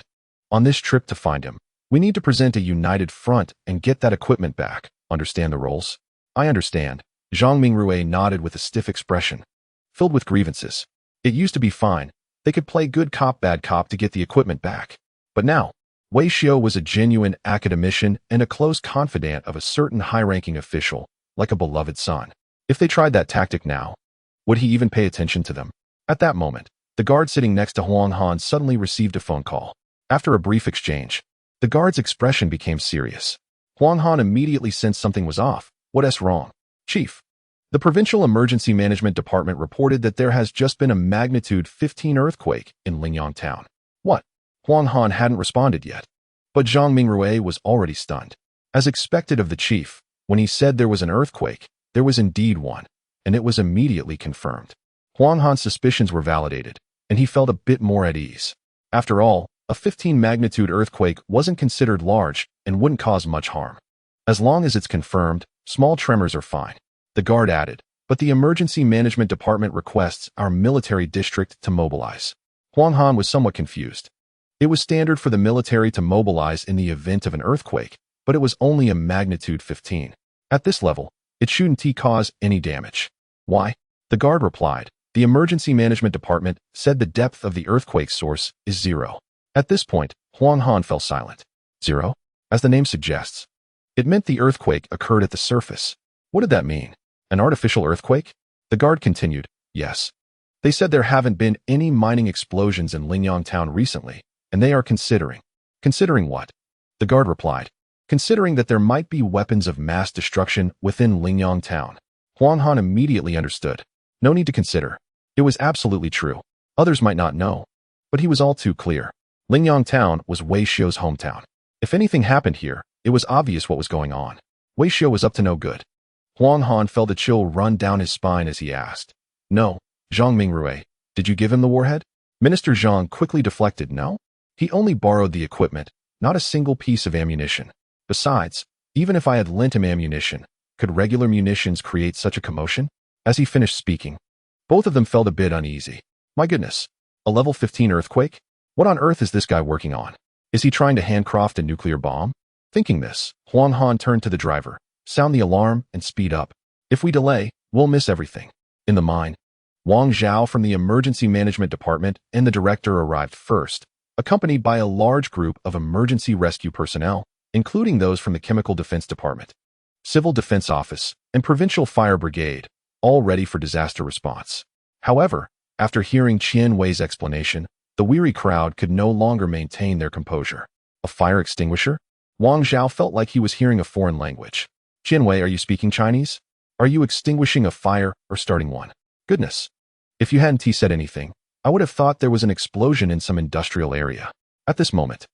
On this trip to find him, we need to present a united front and get that equipment back. Understand the roles? I understand. Zhang Mingrui nodded with a stiff expression, filled with grievances. It used to be fine. They could play good cop, bad cop to get the equipment back. But now, Wei Xiu was a genuine academician and a close confidant of a certain high-ranking official, like a beloved son. If they tried that tactic now, would he even pay attention to them? At that moment, the guard sitting next to Huang Han suddenly received a phone call. After a brief exchange, the guard's expression became serious. Huang Han immediately sensed something was off. What's wrong? Chief, the Provincial Emergency Management Department reported that there has just been a magnitude 15 earthquake in Linyang Town. What? Huang Han hadn't responded yet, but Zhang Mingrui was already stunned. As expected of the chief, when he said there was an earthquake, there was indeed one, and it was immediately confirmed. Huang Han's suspicions were validated, and he felt a bit more at ease. After all, a 15-magnitude earthquake wasn't considered large and wouldn't cause much harm. As long as it's confirmed, small tremors are fine. The guard added, but the Emergency Management Department requests our military district to mobilize. Huang Han was somewhat confused. It was standard for the military to mobilize in the event of an earthquake, but it was only a magnitude 15. At this level, it shouldn't cause any damage. Why? The guard replied. The Emergency Management Department said the depth of the earthquake source is 0. At this point, Huang Han fell silent. 0? As the name suggests. It meant the earthquake occurred at the surface. What did that mean? An artificial earthquake? The guard continued. Yes. They said there haven't been any mining explosions in Linyang Town recently, and they are considering. Considering what? The guard replied. Considering that there might be weapons of mass destruction within Linyang Town. Huang Han immediately understood. No need to consider. It was absolutely true. Others might not know, but he was all too clear. Linyang Town was Wei Xiu's hometown. If anything happened here, it was obvious what was going on. Wei Xiu was up to no good. Huang Han felt a chill run down his spine as he asked. No, Zhang Mingrui, did you give him the warhead? Minister Zhang quickly deflected. No. He only borrowed the equipment, not a single piece of ammunition. Besides, even if I had lent him ammunition, could regular munitions create such a commotion? As he finished speaking, both of them felt a bit uneasy. My goodness, a level 15 earthquake? What on earth is this guy working on? Is he trying to handcraft a nuclear bomb? Thinking this, Huang Han turned to the driver. Sound the alarm and speed up. If we delay, we'll miss everything. In the mine, Wang Zhao from the Emergency Management Department and the director arrived first, accompanied by a large group of emergency rescue personnel, including those from the Chemical Defense Department, Civil Defense Office, and Provincial Fire Brigade, all ready for disaster response. However, after hearing Qian Wei's explanation, the weary crowd could no longer maintain their composure. A fire extinguisher? Wang Zhao felt like he was hearing a foreign language. Qian Wei, are you speaking Chinese? Are you extinguishing a fire or starting one? Goodness. If you hadn't said anything, I would have thought there was an explosion in some industrial area. At this moment,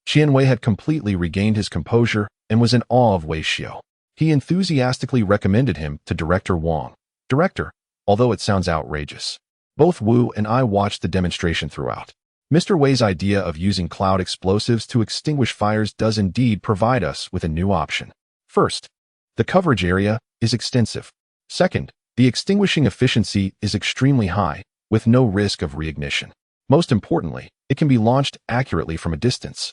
Qian Wei had completely regained his composure and was in awe of Wei Xiao. He enthusiastically recommended him to Director Wang. Director, although it sounds outrageous. Both Wu and I watched the demonstration throughout. Mr. Wei's idea of using cloud explosives to extinguish fires does indeed provide us with a new option. First, the coverage area is extensive. Second, the extinguishing efficiency is extremely high, with no risk of reignition. Most importantly, it can be launched accurately from a distance.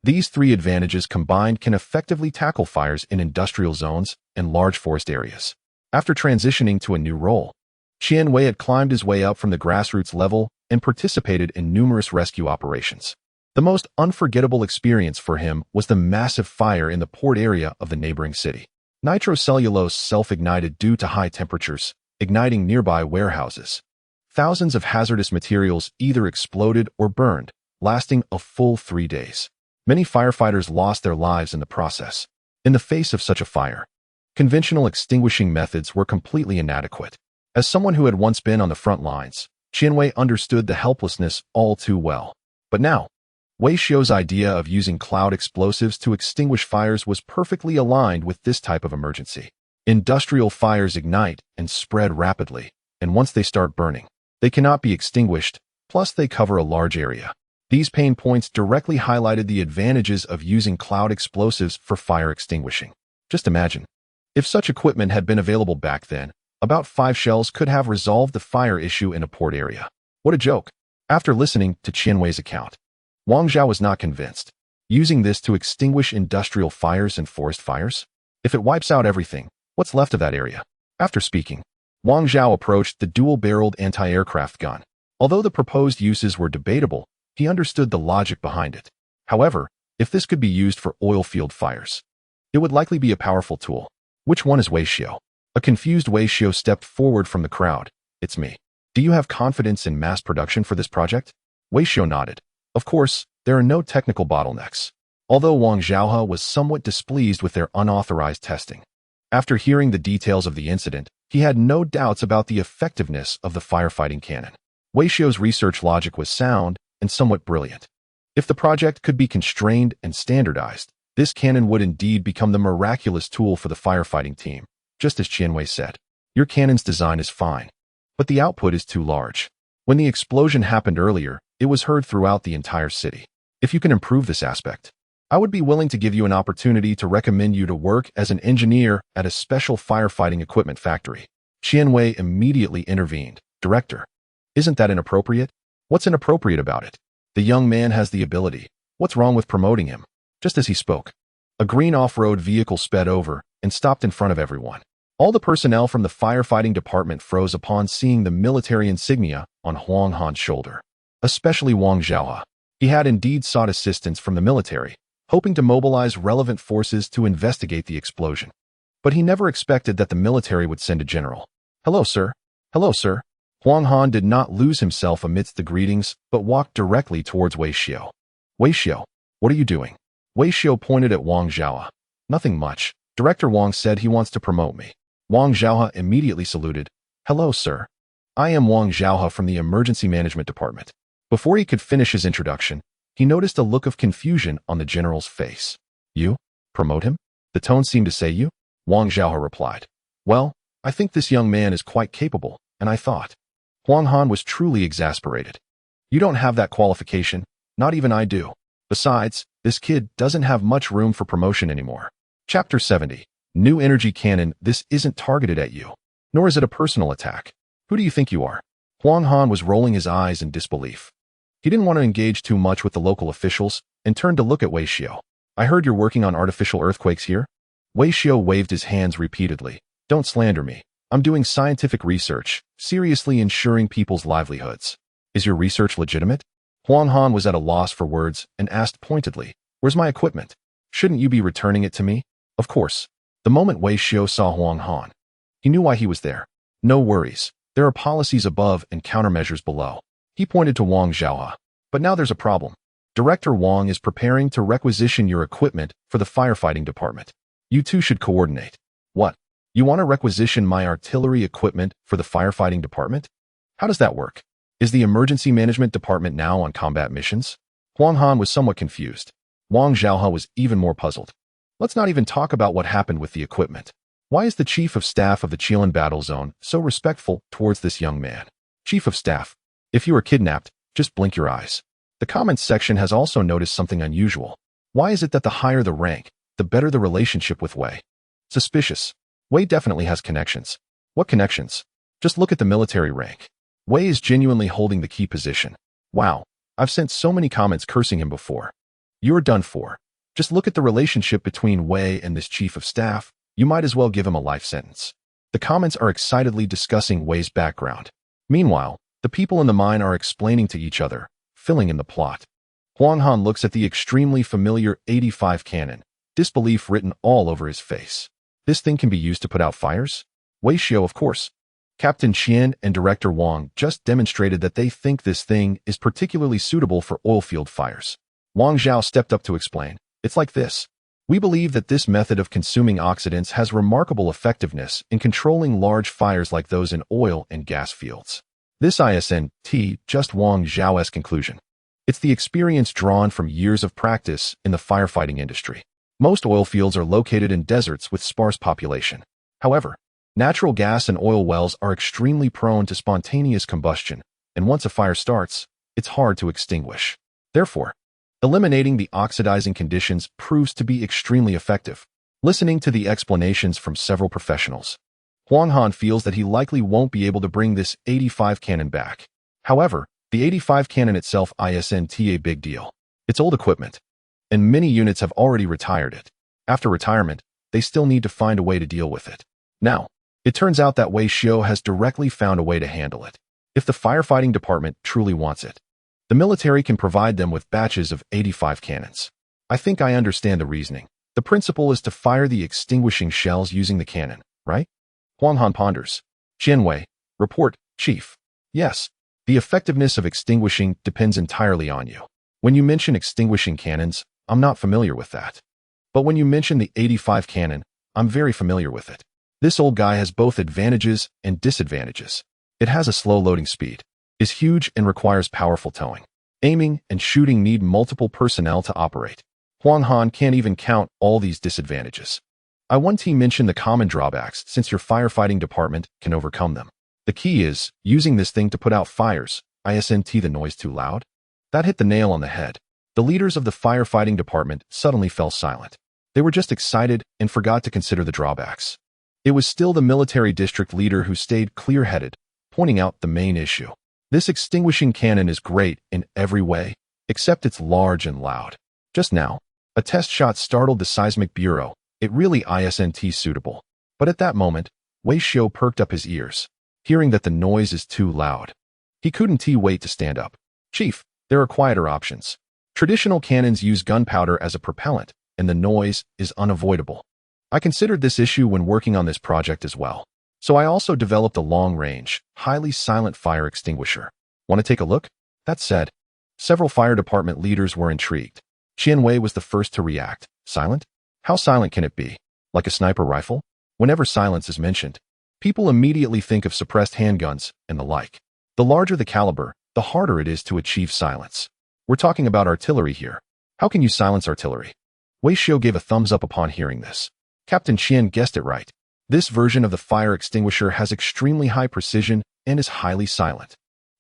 These three advantages combined can effectively tackle fires in industrial zones and large forest areas. After transitioning to a new role, Qian Wei had climbed his way up from the grassroots level and participated in numerous rescue operations. The most unforgettable experience for him was the massive fire in the port area of the neighboring city. Nitrocellulose self-ignited due to high temperatures, igniting nearby warehouses. Thousands of hazardous materials either exploded or burned, lasting a full 3 days. Many firefighters lost their lives in the process. In the face of such a fire, conventional extinguishing methods were completely inadequate. As someone who had once been on the front lines, Qian Wei understood the helplessness all too well. But now, Wei Xiao's idea of using cloud explosives to extinguish fires was perfectly aligned with this type of emergency. Industrial fires ignite and spread rapidly, and once they start burning, they cannot be extinguished, plus they cover a large area. These pain points directly highlighted the advantages of using cloud explosives for fire extinguishing. Just imagine, if such equipment had been available back then, about 5 shells could have resolved the fire issue in a port area. What a joke. After listening to Qian Wei's account, Wang Zhao was not convinced. Using this to extinguish industrial fires and forest fires? If it wipes out everything, what's left of that area? After speaking, Wang Zhao approached the dual-barreled anti-aircraft gun. Although the proposed uses were debatable, he understood the logic behind it. However, if this could be used for oil field fires, it would likely be a powerful tool. Which one is Wei Xiao? A confused Wei Xiao stepped forward from the crowd. It's me. Do you have confidence in mass production for this project? Wei Xiao nodded. Of course, there are no technical bottlenecks. Although Wang Zhaohe was somewhat displeased with their unauthorized testing. After hearing the details of the incident, he had no doubts about the effectiveness of the firefighting cannon. Wei Xiao's research logic was sound and somewhat brilliant. If the project could be constrained and standardized, this cannon would indeed become the miraculous tool for the firefighting team, just as Qian Wei said. Your cannon's design is fine, but the output is too large. When the explosion happened earlier, it was heard throughout the entire city. If you can improve this aspect, I would be willing to give you an opportunity to recommend you to work as an engineer at a special firefighting equipment factory. Qian Wei immediately intervened. Director, isn't that inappropriate? What's inappropriate about it? The young man has the ability. What's wrong with promoting him? Just as he spoke, a green off-road vehicle sped over and stopped in front of everyone. All the personnel from the firefighting department froze upon seeing the military insignia on Huang Han's shoulder. Especially Wang Zhaohe. He had indeed sought assistance from the military, hoping to mobilize relevant forces to investigate the explosion. But he never expected that the military would send a general. Hello, sir. Hello, sir. Huang Han did not lose himself amidst the greetings, but walked directly towards Wei Xiao. Wei Xiao, what are you doing? Wei Xiao pointed at Wang Zhaohe. Nothing much. Director Wang said he wants to promote me. Wang Zhaohe immediately saluted. Hello, sir. I am Wang Zhaohe from the Emergency Management Department. Before he could finish his introduction, he noticed a look of confusion on the general's face. You? Promote him? The tone seemed to say you? Wang Zhaohe replied. Well, I think this young man is quite capable, and I thought. Huang Han was truly exasperated. You don't have that qualification, not even I do. Besides, this kid doesn't have much room for promotion anymore. Chapter 70. New Energy Cannon. This isn't targeted at you, nor is it a personal attack. Who do you think you are? Huang Han was rolling his eyes in disbelief. He didn't want to engage too much with the local officials and turned to look at Wei Xiao. I heard you're working on artificial earthquakes here? Wei Xiao waved his hands repeatedly. Don't slander me. I'm doing scientific research, seriously ensuring people's livelihoods. Is your research legitimate? Huang Han was at a loss for words and asked pointedly, where's my equipment? Shouldn't you be returning it to me? Of course. The moment Wei Xiao saw Huang Han, he knew why he was there. No worries. There are policies above and countermeasures below. He pointed to Wang Zhaohe. But now there's a problem. Director Wang is preparing to requisition your equipment for the firefighting department. You two should coordinate. What? You want to requisition my artillery equipment for the firefighting department? How does that work? Is the emergency management department now on combat missions? Huang Han was somewhat confused. Wang Zhaohe was even more puzzled. Let's not even talk about what happened with the equipment. Why is the Chief of Staff of the Chilean battle zone so respectful towards this young man? Chief of Staff, if you were kidnapped, just blink your eyes. The comments section has also noticed something unusual. Why is it that the higher the rank, the better the relationship with Wei? Suspicious. Wei definitely has connections. What connections? Just look at the military rank. Wei is genuinely holding the key position. Wow, I've sent so many comments cursing him before. You're done for. Just look at the relationship between Wei and this Chief of Staff. You might as well give him a life sentence. The comments are excitedly discussing Wei's background. Meanwhile, the people in the mine are explaining to each other, filling in the plot. Huang Han looks at the extremely familiar 85 cannon, disbelief written all over his face. This thing can be used to put out fires? Wei Xiao, of course. Captain Qian and Director Wang just demonstrated that they think this thing is particularly suitable for oilfield fires. Wang Zhao stepped up to explain. It's like this. We believe that this method of consuming oxidants has remarkable effectiveness in controlling large fires like those in oil and gas fields. This isn't just Wang Zhao's conclusion. It's the experience drawn from years of practice in the firefighting industry. Most oil fields are located in deserts with sparse population. However, natural gas and oil wells are extremely prone to spontaneous combustion, and once a fire starts, it's hard to extinguish. Therefore, eliminating the oxidizing conditions proves to be extremely effective. Listening to the explanations from several professionals, Huang Han feels that he likely won't be able to bring this 85 cannon back. However, the 85 cannon itself isn't a big deal. It's old equipment, and many units have already retired it. After retirement, they still need to find a way to deal with it. Now, it turns out that Wei Xiao has directly found a way to handle it. If the firefighting department truly wants it, the military can provide them with batches of 85 cannons. I think I understand the reasoning. The principle is to fire the extinguishing shells using the cannon, right? Huang Han ponders. Wei, report, Chief. Yes, the effectiveness of extinguishing depends entirely on you. When you mention extinguishing cannons, I'm not familiar with that. But when you mention the 85 cannon, I'm very familiar with it. This old guy has both advantages and disadvantages. It has a slow loading speed, is huge and requires powerful towing. Aiming and shooting need multiple personnel to operate. Huang Han can't even count all these disadvantages. I want to mention the common drawbacks since your firefighting department can overcome them. The key is using this thing to put out fires. Isn't the noise too loud? That hit the nail on the head. The leaders of the firefighting department suddenly fell silent. They were just excited and forgot to consider the drawbacks. It was still the military district leader who stayed clear-headed, pointing out the main issue. This extinguishing cannon is great in every way, except it's large and loud. Just now, a test shot startled the seismic bureau. It really isn't suitable. But at that moment, Wei Xiao perked up his ears, hearing that the noise is too loud. He couldn't wait to stand up. Chief, there are quieter options. Traditional cannons use gunpowder as a propellant, and the noise is unavoidable. I considered this issue when working on this project as well. So I also developed a long-range, highly silent fire extinguisher. Want to take a look? That said, several fire department leaders were intrigued. Wei was the first to react. Silent? How silent can it be? Like a sniper rifle? Whenever silence is mentioned, people immediately think of suppressed handguns and the like. The larger the caliber, the harder it is to achieve silence. We're talking about artillery here. How can you silence artillery? Wei Xiao gave a thumbs up upon hearing this. Captain Qian guessed it right. This version of the fire extinguisher has extremely high precision and is highly silent.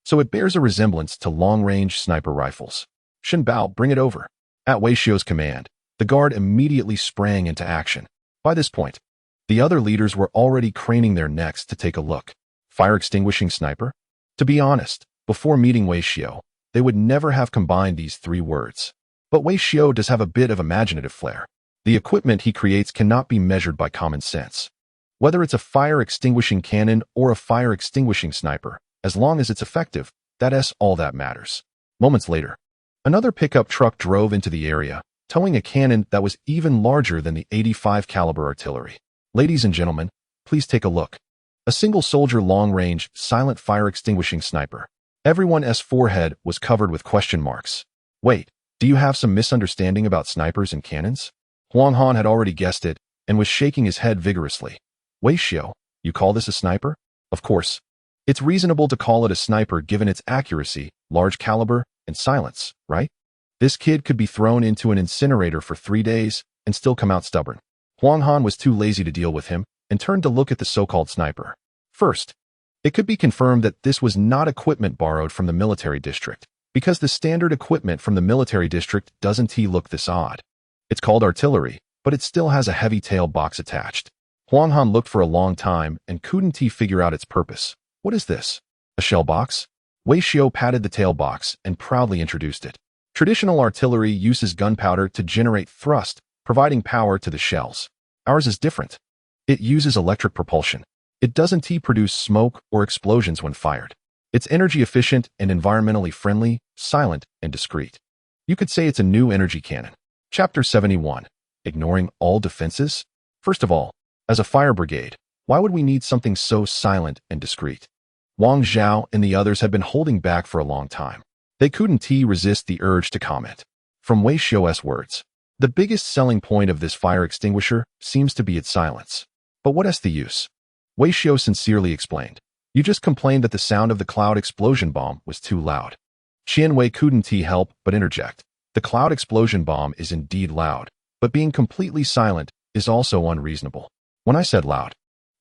So it bears a resemblance to long-range sniper rifles. Shen Bao, bring it over. At Wei Xiao's command, the guard immediately sprang into action. By this point, the other leaders were already craning their necks to take a look. Fire extinguishing sniper? To be honest, before meeting Wei Xiao, they would never have combined these three words. But Wei Xiao does have a bit of imaginative flair. The equipment he creates cannot be measured by common sense. Whether it's a fire extinguishing cannon or a fire extinguishing sniper, as long as it's effective, that's all that matters. Moments later, another pickup truck drove into the area, towing a cannon that was even larger than the 85 caliber artillery. Ladies and gentlemen, please take a look. A single soldier long-range, silent fire extinguishing sniper. Everyone's forehead was covered with question marks. Wait, do you have some misunderstanding about snipers and cannons? Huang Han had already guessed it and was shaking his head vigorously. Wei Xiao, you call this a sniper? Of course. It's reasonable to call it a sniper given its accuracy, large caliber, and silence, right? This kid could be thrown into an incinerator for 3 days and still come out stubborn. Huang Han was too lazy to deal with him and turned to look at the so-called sniper. First, it could be confirmed that this was not equipment borrowed from the military district, because the standard equipment from the military district doesn't look this odd. It's called artillery, but it still has a heavy tail box attached. Huang Han looked for a long time and couldn't figure out its purpose. What is this? A shell box? Wei Xiao patted the tail box and proudly introduced it. Traditional artillery uses gunpowder to generate thrust, providing power to the shells. Ours is different. It uses electric propulsion. It doesn't produce smoke or explosions when fired. It's energy efficient and environmentally friendly, silent, and discreet. You could say it's a new energy cannon. Chapter 71. Ignoring all defenses? First of all, as a fire brigade, why would we need something so silent and discreet? Wang Zhao and the others had been holding back for a long time. They couldn't resist the urge to comment. From Wei Xiao's words, the biggest selling point of this fire extinguisher seems to be its silence. But what is the use? Wei Xiao sincerely explained. You just complained that the sound of the cloud explosion bomb was too loud. Qian Wei couldn't help but interject. The cloud explosion bomb is indeed loud, but being completely silent is also unreasonable. When I said loud,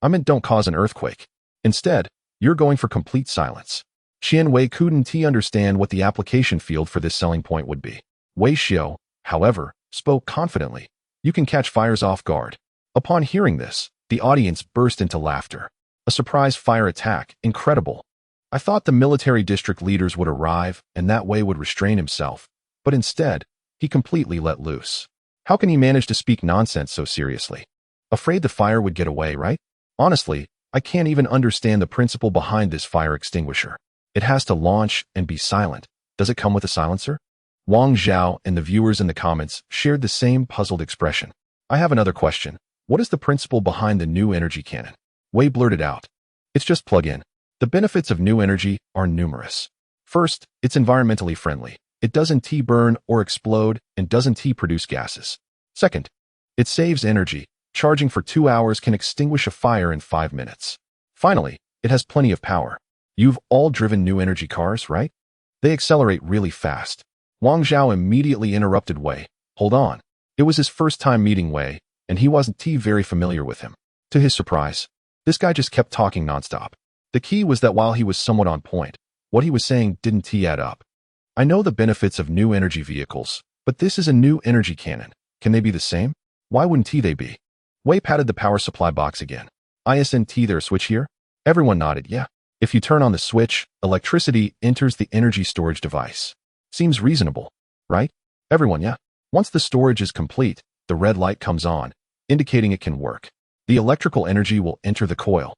I meant don't cause an earthquake. Instead, you're going for complete silence. Qian Wei couldn't understand what the application field for this selling point would be. Wei Xiao, however, spoke confidently. You can catch fires off guard. Upon hearing this, the audience burst into laughter. A surprise fire attack, incredible. I thought the military district leaders would arrive and that way would restrain himself, but instead, he completely let loose. How can he manage to speak nonsense so seriously? Afraid the fire would get away, right? Honestly, I can't even understand the principle behind this fire extinguisher. It has to launch and be silent. Does it come with a silencer? Wang Zhao and the viewers in the comments shared the same puzzled expression. I have another question. What is the principle behind the new energy cannon? Wei blurted out. It's just plug in. The benefits of new energy are numerous. First, it's environmentally friendly. It doesn't burn or explode and doesn't produce gases. Second, it saves energy. Charging for 2 hours can extinguish a fire in 5 minutes. Finally, it has plenty of power. You've all driven new energy cars, right? They accelerate really fast. Wang Zhao immediately interrupted Wei. Hold on. It was his first time meeting Wei, and he wasn't very familiar with him. To his surprise, this guy just kept talking nonstop. The key was that while he was somewhat on point, what he was saying didn't add up. I know the benefits of new energy vehicles, but this is a new energy cannon. Can they be the same? Why wouldn't they be? Wei patted the power supply box again. Isn't there a switch here? Everyone nodded, yeah. If you turn on the switch, electricity enters the energy storage device. Seems reasonable, right? Everyone, yeah. Once the storage is complete, the red light comes on, indicating it can work. The electrical energy will enter the coil.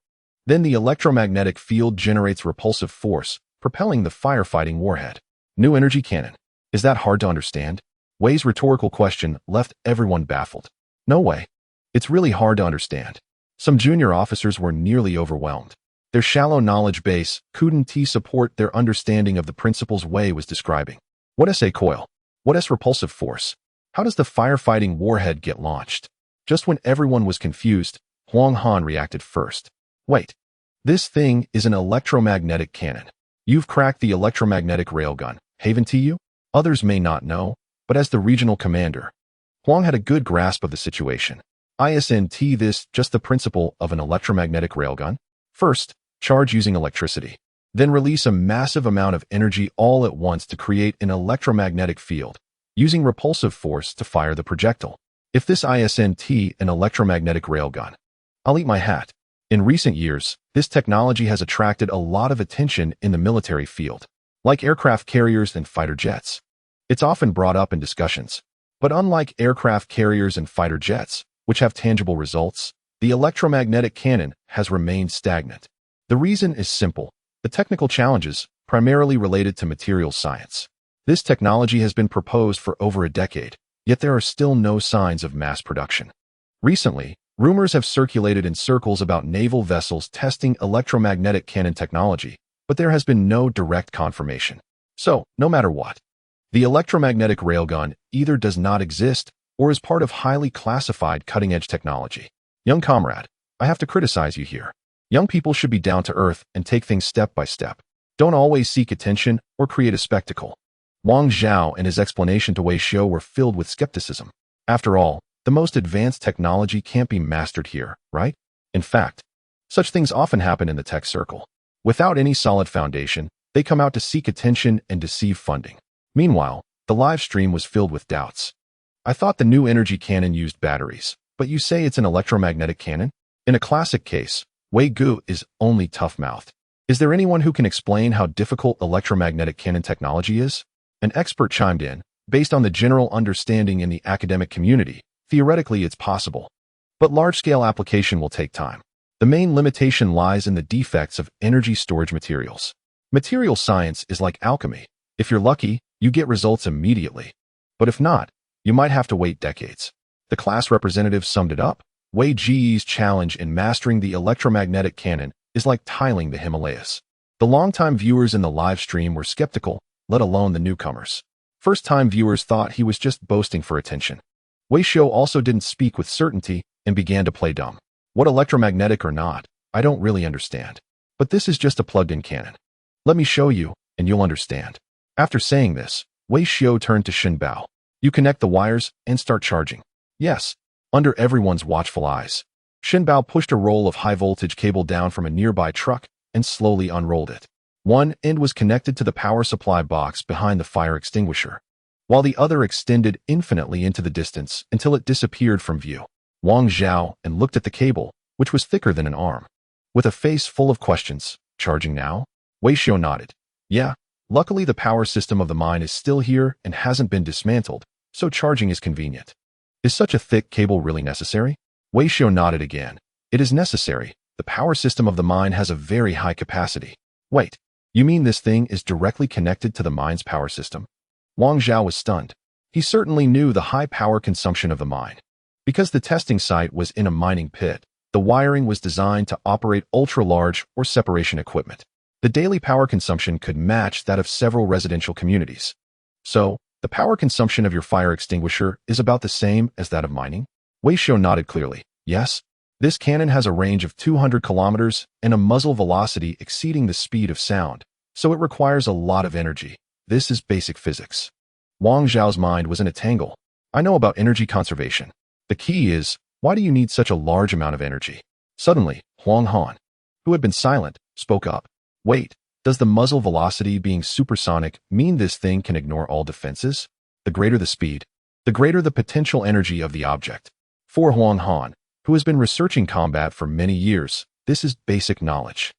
Then the electromagnetic field generates repulsive force, propelling the firefighting warhead. New energy cannon. Is that hard to understand? Wei's rhetorical question left everyone baffled. No way. It's really hard to understand. Some junior officers were nearly overwhelmed. Their shallow knowledge base couldn't support their understanding of the principles Wei was describing. What is a coil? What is repulsive force? How does the firefighting warhead get launched? Just when everyone was confused, Huang Han reacted first. Wait. This thing is an electromagnetic cannon. You've cracked the electromagnetic railgun, haven't you? Others may not know, but as the regional commander, Huang had a good grasp of the situation. Isn't this just the principle of an electromagnetic railgun? First, charge using electricity. Then release a massive amount of energy all at once to create an electromagnetic field, using repulsive force to fire the projectile. If this isn't an electromagnetic railgun, I'll eat my hat. In recent years, this technology has attracted a lot of attention in the military field, like aircraft carriers and fighter jets. It's often brought up in discussions. But unlike aircraft carriers and fighter jets, which have tangible results, the electromagnetic cannon has remained stagnant. The reason is simple. The technical challenges, primarily related to materials science. This technology has been proposed for over a decade, yet there are still no signs of mass production. Recently, rumors have circulated in circles about naval vessels testing electromagnetic cannon technology, but there has been no direct confirmation. So, no matter what, the electromagnetic railgun either does not exist or is part of highly classified cutting-edge technology. Young comrade, I have to criticize you here. Young people should be down to earth and take things step by step. Don't always seek attention or create a spectacle. Wang Zhao and his explanation to Wei Xiao were filled with skepticism. After all, The most advanced technology can't be mastered here, right? In fact, such things often happen in the tech circle. Without any solid foundation, they come out to seek attention and deceive funding. Meanwhile, the live stream was filled with doubts. I thought the new energy cannon used batteries, but you say it's an electromagnetic cannon? In a classic case, Wei Gu is only tough-mouthed. Is there anyone who can explain how difficult electromagnetic cannon technology is? An expert chimed in, based on the general understanding in the academic community. Theoretically, it's possible. But large-scale application will take time. The main limitation lies in the defects of energy storage materials. Material science is like alchemy. If you're lucky, you get results immediately. But if not, you might have to wait decades. The class representative summed it up. Wei Ji's challenge in mastering the electromagnetic cannon is like tiling the Himalayas. The longtime viewers in the live stream were skeptical, let alone the newcomers. First-time viewers thought he was just boasting for attention. Wei Xiu also didn't speak with certainty and began to play dumb. What electromagnetic or not, I don't really understand. But this is just a plugged-in cannon. Let me show you, and you'll understand. After saying this, Wei Xiu turned to Shen Bao. You connect the wires and start charging. Yes, under everyone's watchful eyes. Shen Bao pushed a roll of high-voltage cable down from a nearby truck and slowly unrolled it. One end was connected to the power supply box behind the fire extinguisher, while the other extended infinitely into the distance until it disappeared from view. Wang Zhao and looked at the cable, which was thicker than an arm. With a face full of questions, charging now? Wei Xiu nodded. Yeah, luckily the power system of the mine is still here and hasn't been dismantled, so charging is convenient. Is such a thick cable really necessary? Wei Xiu nodded again. It is necessary. The power system of the mine has a very high capacity. Wait, you mean this thing is directly connected to the mine's power system? Wang Zhao was stunned. He certainly knew the high power consumption of the mine. Because the testing site was in a mining pit, the wiring was designed to operate ultra-large or separation equipment. The daily power consumption could match that of several residential communities. So, the power consumption of your fire extinguisher is about the same as that of mining? Wei Xiu nodded clearly. Yes. This cannon has a range of 200 kilometers and a muzzle velocity exceeding the speed of sound, so it requires a lot of energy. This is basic physics. Wang Zhao's mind was in a tangle. I know about energy conservation. The key is, why do you need such a large amount of energy? Suddenly, Huang Han, who had been silent, spoke up. Wait, does the muzzle velocity being supersonic mean this thing can ignore all defenses? The greater the speed, the greater the potential energy of the object. For Huang Han, who has been researching combat for many years, this is basic knowledge.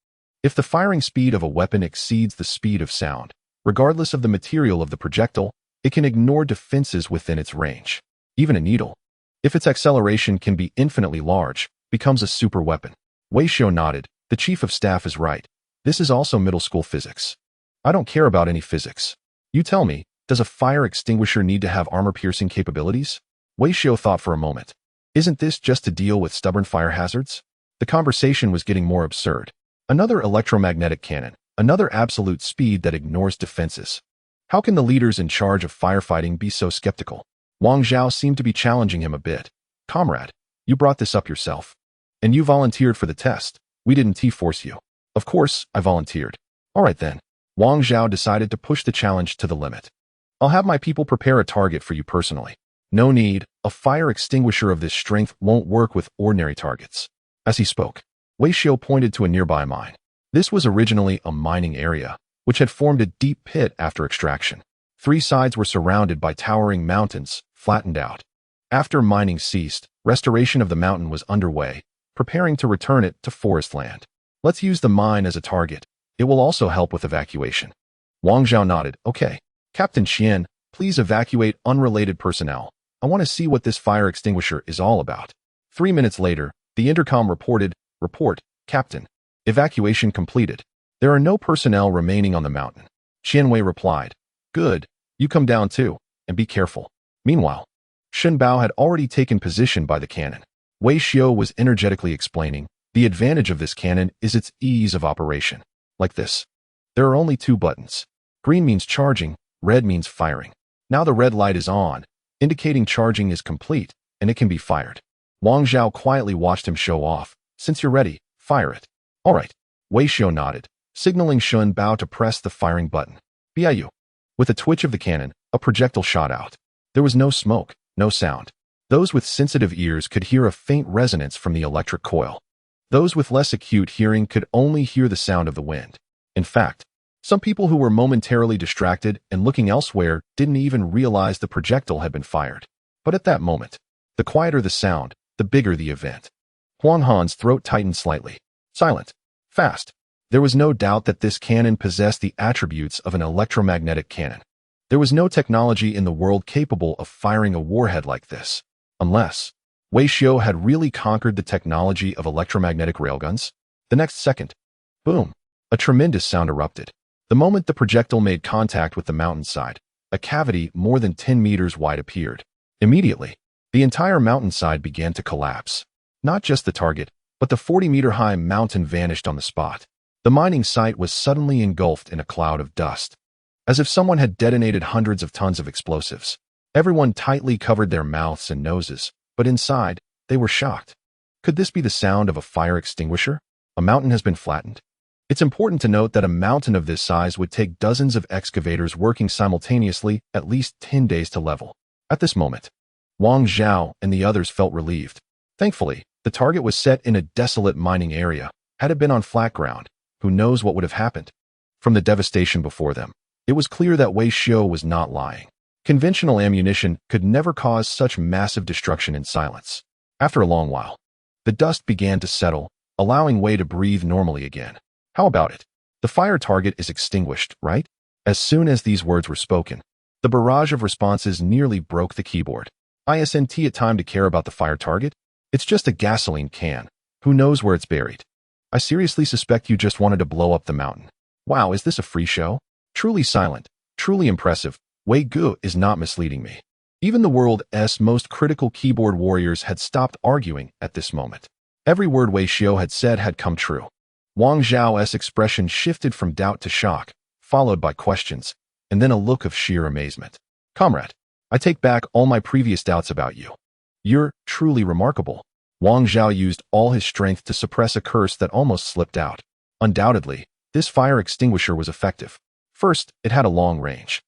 If the firing speed of a weapon exceeds the speed of sound, regardless of the material of the projectile, it can ignore defenses within its range. Even a needle, if its acceleration can be infinitely large, becomes a super weapon. Wei Xiu nodded. The chief of staff is right. This is also middle school physics. I don't care about any physics. You tell me, does a fire extinguisher need to have armor-piercing capabilities? Wei Xiu thought for a moment. Isn't this just to deal with stubborn fire hazards? The conversation was getting more absurd. Another electromagnetic cannon, another absolute speed that ignores defenses. How can the leaders in charge of firefighting be so skeptical? Wang Zhao seemed to be challenging him a bit. Comrade, you brought this up yourself. And you volunteered for the test. We didn't T-force you. Of course, I volunteered. All right then. Wang Zhao decided to push the challenge to the limit. I'll have my people prepare a target for you personally. No need, a fire extinguisher of this strength won't work with ordinary targets. As he spoke, Wei Xiu pointed to a nearby mine. This was originally a mining area, which had formed a deep pit after extraction. Three sides were surrounded by towering mountains, flattened out. After mining ceased, restoration of the mountain was underway, preparing to return it to forest land. Let's use the mine as a target. It will also help with evacuation. Wang Zhao nodded. Okay. Captain Qian, please evacuate unrelated personnel. I want to see what this fire extinguisher is all about. 3 minutes later, the intercom reported, Report, Captain. Evacuation completed. There are no personnel remaining on the mountain. Qianwei replied. Good. You come down too, and be careful. Meanwhile, Shen Bao had already taken position by the cannon. Wei Xiu was energetically explaining, the advantage of this cannon is its ease of operation. Like this. There are only 2 buttons. Green means charging, red means firing. Now the red light is on, indicating charging is complete, and it can be fired. Wang Zhao quietly watched him show off. Since you're ready, fire it. All right. Wei Xiu nodded, signaling Shen Bao to press the firing button. BIU. With a twitch of the cannon, a projectile shot out. There was no smoke, no sound. Those with sensitive ears could hear a faint resonance from the electric coil. Those with less acute hearing could only hear the sound of the wind. In fact, some people who were momentarily distracted and looking elsewhere didn't even realize the projectile had been fired. But at that moment, the quieter the sound, the bigger the event. Huang Han's throat tightened slightly. Silent. Fast. There was no doubt that this cannon possessed the attributes of an electromagnetic cannon. There was no technology in the world capable of firing a warhead like this. Unless Wei Xiao had really conquered the technology of electromagnetic railguns. The next second, boom, a tremendous sound erupted. The moment the projectile made contact with the mountainside, a cavity more than 10 meters wide appeared. Immediately, the entire mountainside began to collapse. Not just the target, but the 40-meter-high mountain vanished on the spot. The mining site was suddenly engulfed in a cloud of dust, as if someone had detonated hundreds of tons of explosives. Everyone tightly covered their mouths and noses, but inside, they were shocked. Could this be the sound of a fire extinguisher? A mountain has been flattened. It's important to note that a mountain of this size would take dozens of excavators working simultaneously at least 10 days to level. At this moment, Wang Zhao and the others felt relieved. Thankfully, the target was set in a desolate mining area. Had it been on flat ground, who knows what would have happened? From the devastation before them, it was clear that Wei Xiao was not lying. Conventional ammunition could never cause such massive destruction in silence. After a long while, the dust began to settle, allowing Wei to breathe normally again. How about it? The fire target is extinguished, right? As soon as these words were spoken, the barrage of responses nearly broke the keyboard. Isn't it time to care about the fire target? It's just a gasoline can. Who knows where it's buried? I seriously suspect you just wanted to blow up the mountain. Wow, is this a free show? Truly silent, truly impressive. Wei Gu is not misleading me. Even the world's most critical keyboard warriors had stopped arguing at this moment. Every word Wei Xiao had said had come true. Wang Zhao's expression shifted from doubt to shock, followed by questions, and then a look of sheer amazement. Comrade, I take back all my previous doubts about you. You're truly remarkable. Wang Zhao used all his strength to suppress a curse that almost slipped out. Undoubtedly, this fire extinguisher was effective. First, it had a long range.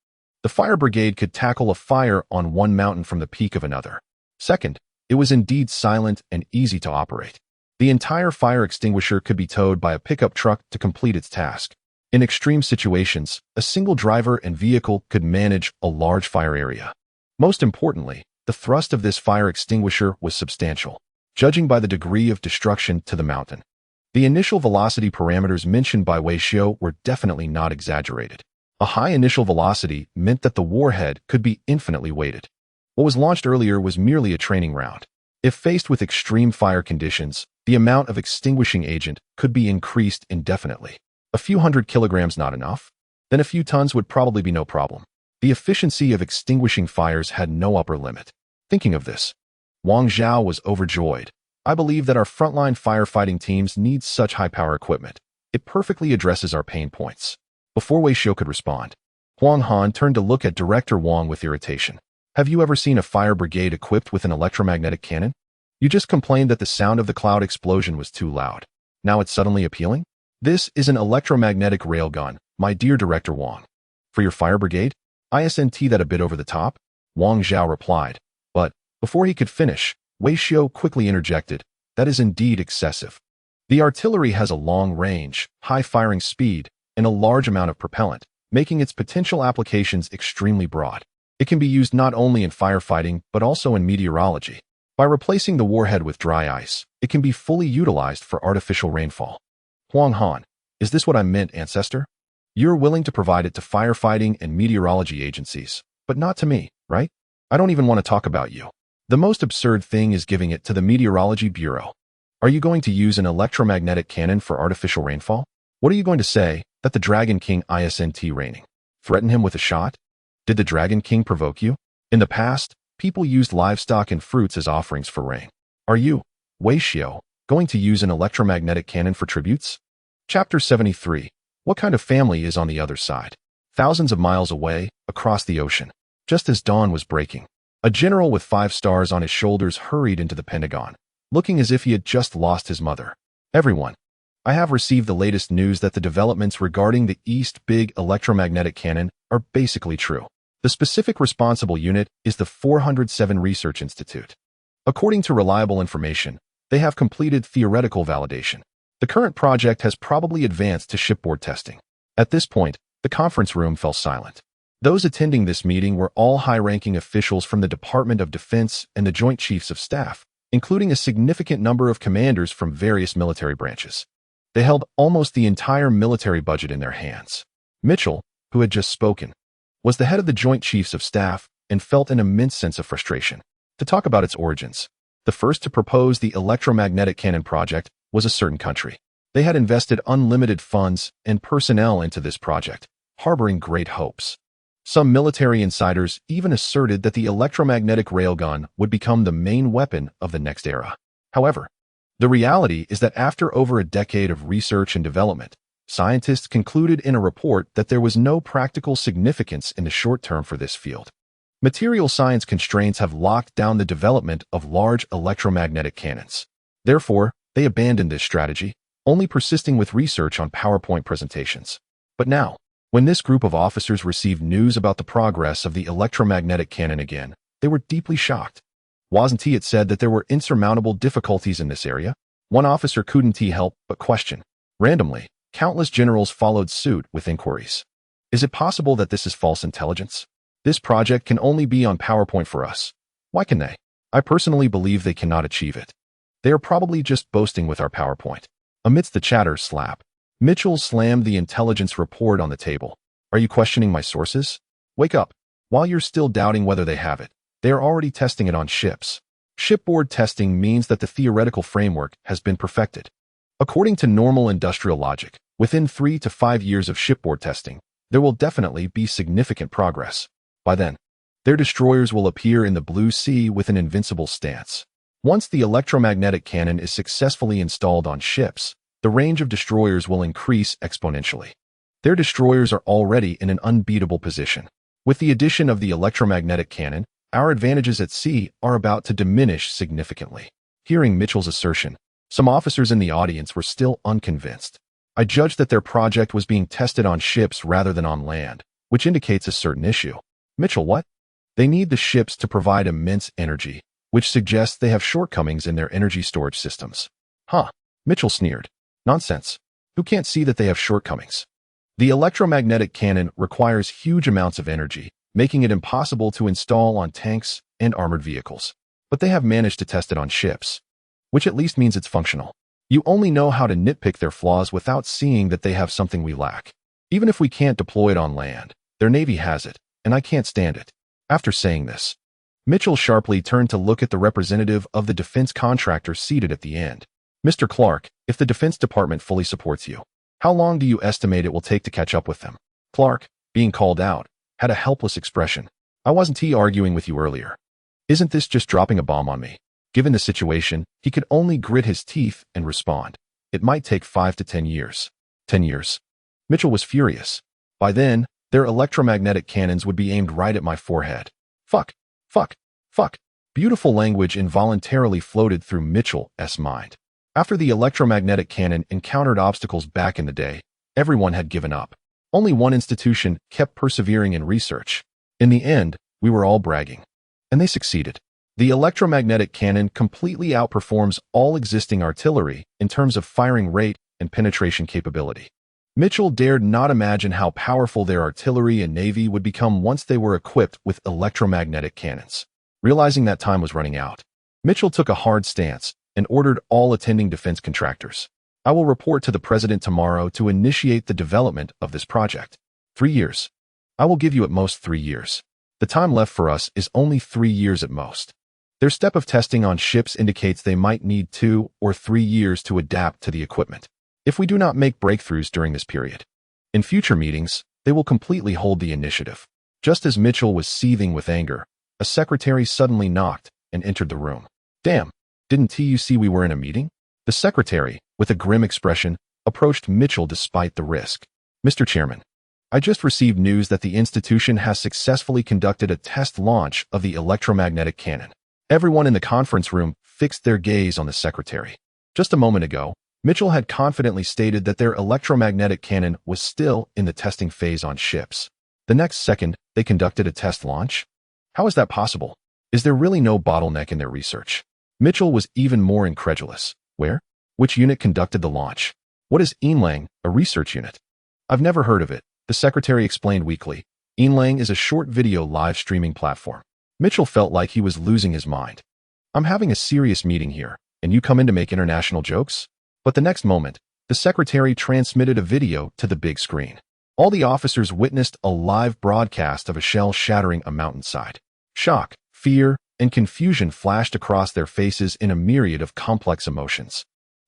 The fire brigade could tackle a fire on one mountain from the peak of another. Second, it was indeed silent and easy to operate. The entire fire extinguisher could be towed by a pickup truck to complete its task. In extreme situations, a single driver and vehicle could manage a large fire area. Most importantly, the thrust of this fire extinguisher was substantial, judging by the degree of destruction to the mountain. The initial velocity parameters mentioned by Wei Xiao were definitely not exaggerated. A high initial velocity meant that the warhead could be infinitely weighted. What was launched earlier was merely a training round. If faced with extreme fire conditions, the amount of extinguishing agent could be increased indefinitely. A few hundred kilograms not enough? Then a few tons would probably be no problem. The efficiency of extinguishing fires had no upper limit. Thinking of this, Wang Zhao was overjoyed. I believe that our frontline firefighting teams need such high-power equipment. It perfectly addresses our pain points. Before Wei Xiao could respond, Huang Han turned to look at Director Wang with irritation. Have you ever seen a fire brigade equipped with an electromagnetic cannon? You just complained that the sound of the cloud explosion was too loud. Now it's suddenly appealing? This is an electromagnetic railgun, my dear Director Wang. For your fire brigade? Isn't that a bit over the top? Wang Zhao replied. But, before he could finish, Wei Xiao quickly interjected. That is indeed excessive. The artillery has a long range, high firing speed, and a large amount of propellant, making its potential applications extremely broad. It can be used not only in firefighting, but also in meteorology. By replacing the warhead with dry ice, it can be fully utilized for artificial rainfall. Huang Han, is this what I meant, Ancestor? You're willing to provide it to firefighting and meteorology agencies, but not to me, right? I don't even want to talk about you. The most absurd thing is giving it to the Meteorology Bureau. Are you going to use an electromagnetic cannon for artificial rainfall? What are you going to say? That the Dragon King isn't raining? Threaten him with a shot? Did the Dragon King provoke you? In the past, people used livestock and fruits as offerings for rain. Are you, Wei Xiao, going to use an electromagnetic cannon for tributes? Chapter 73. What kind of family is on the other side? Thousands of miles away, across the ocean, just as dawn was breaking, a general with 5 stars on his shoulders hurried into the Pentagon, looking as if he had just lost his mother. Everyone, I have received the latest news that the developments regarding the East Big electromagnetic cannon are basically true. The specific responsible unit is the 407 Research Institute. According to reliable information, they have completed theoretical validation. The current project has probably advanced to shipboard testing. At this point, the conference room fell silent. Those attending this meeting were all high-ranking officials from the Department of Defense and the Joint Chiefs of Staff, including a significant number of commanders from various military branches. They held almost the entire military budget in their hands. Mitchell, who had just spoken, was the head of the Joint Chiefs of Staff and felt an immense sense of frustration. To talk about its origins, the first to propose the electromagnetic cannon project was a certain country. They had invested unlimited funds and personnel into this project, harboring great hopes. Some military insiders even asserted that the electromagnetic railgun would become the main weapon of the next era. However, the reality is that after over a decade of research and development, scientists concluded in a report that there was no practical significance in the short term for this field. Material science constraints have locked down the development of large electromagnetic cannons. Therefore, they abandoned this strategy, only persisting with research on PowerPoint presentations. But now, when this group of officers received news about the progress of the electromagnetic cannon again, they were deeply shocked. Wasn't it said that there were insurmountable difficulties in this area? One officer couldn't help but question. Randomly, countless generals followed suit with inquiries. Is it possible that this is false intelligence? This project can only be on PowerPoint for us. Why can they? I personally believe they cannot achieve it. They are probably just boasting with our PowerPoint. Amidst the chatter slap, Mitchell slammed the intelligence report on the table. Are you questioning my sources? Wake up. While you're still doubting whether they have it, they are already testing it on ships. Shipboard testing means that the theoretical framework has been perfected. According to normal industrial logic, within 3 to 5 years of shipboard testing, there will definitely be significant progress. By then, their destroyers will appear in the blue sea with an invincible stance. Once the electromagnetic cannon is successfully installed on ships, the range of destroyers will increase exponentially. Their destroyers are already in an unbeatable position. With the addition of the electromagnetic cannon, our advantages at sea are about to diminish significantly. Hearing Mitchell's assertion, some officers in the audience were still unconvinced. I judged that their project was being tested on ships rather than on land, which indicates a certain issue. Mitchell, what? They need the ships to provide immense energy, which suggests they have shortcomings in their energy storage systems. Huh? Mitchell sneered. Nonsense. Who can't see that they have shortcomings? The electromagnetic cannon requires huge amounts of energy, making it impossible to install on tanks and armored vehicles. But they have managed to test it on ships, which at least means it's functional. You only know how to nitpick their flaws without seeing that they have something we lack. Even if we can't deploy it on land, their navy has it, and I can't stand it. After saying this, Mitchell sharply turned to look at the representative of the defense contractor seated at the end. Mr. Clark, if the Defense Department fully supports you, how long do you estimate it will take to catch up with them? Clark, being called out, had a helpless expression. I wasn't arguing with you earlier. Isn't this just dropping a bomb on me? Given the situation, he could only grit his teeth and respond. It might take 5 to 10 years. 10 years. Mitchell was furious. By then, their electromagnetic cannons would be aimed right at my forehead. Fuck. Fuck. Fuck. Beautiful language involuntarily floated through Mitchell's mind. After the electromagnetic cannon encountered obstacles back in the day, everyone had given up. Only one institution kept persevering in research. In the end, we were all bragging. And they succeeded. The electromagnetic cannon completely outperforms all existing artillery in terms of firing rate and penetration capability. Mitchell dared not imagine how powerful their artillery and navy would become once they were equipped with electromagnetic cannons. Realizing that time was running out, Mitchell took a hard stance and ordered all attending defense contractors. I will report to the president tomorrow to initiate the development of this project. 3 years. I will give you at most 3 years. The time left for us is only 3 years at most. Their step of testing on ships indicates they might need 2 or 3 years to adapt to the equipment. If we do not make breakthroughs during this period, in future meetings, they will completely hold the initiative. Just as Mitchell was seething with anger, a secretary suddenly knocked and entered the room. Damn, didn't you see we were in a meeting? The secretary, with a grim expression, approached Mitchell despite the risk. Mr. Chairman, I just received news that the institution has successfully conducted a test launch of the electromagnetic cannon. Everyone in the conference room fixed their gaze on the secretary. Just a moment ago, Mitchell had confidently stated that their electromagnetic cannon was still in the testing phase on ships. The next second, they conducted a test launch? How is that possible? Is there really no bottleneck in their research? Mitchell was even more incredulous. Where? Which unit conducted the launch? What is Yinlang, a research unit? I've never heard of it, the secretary explained weakly. Yinlang is a short video live streaming platform. Mitchell felt like he was losing his mind. I'm having a serious meeting here, and you come in to make international jokes? But the next moment, the secretary transmitted a video to the big screen. All the officers witnessed a live broadcast of a shell shattering a mountainside. Shock, fear, and confusion flashed across their faces in a myriad of complex emotions.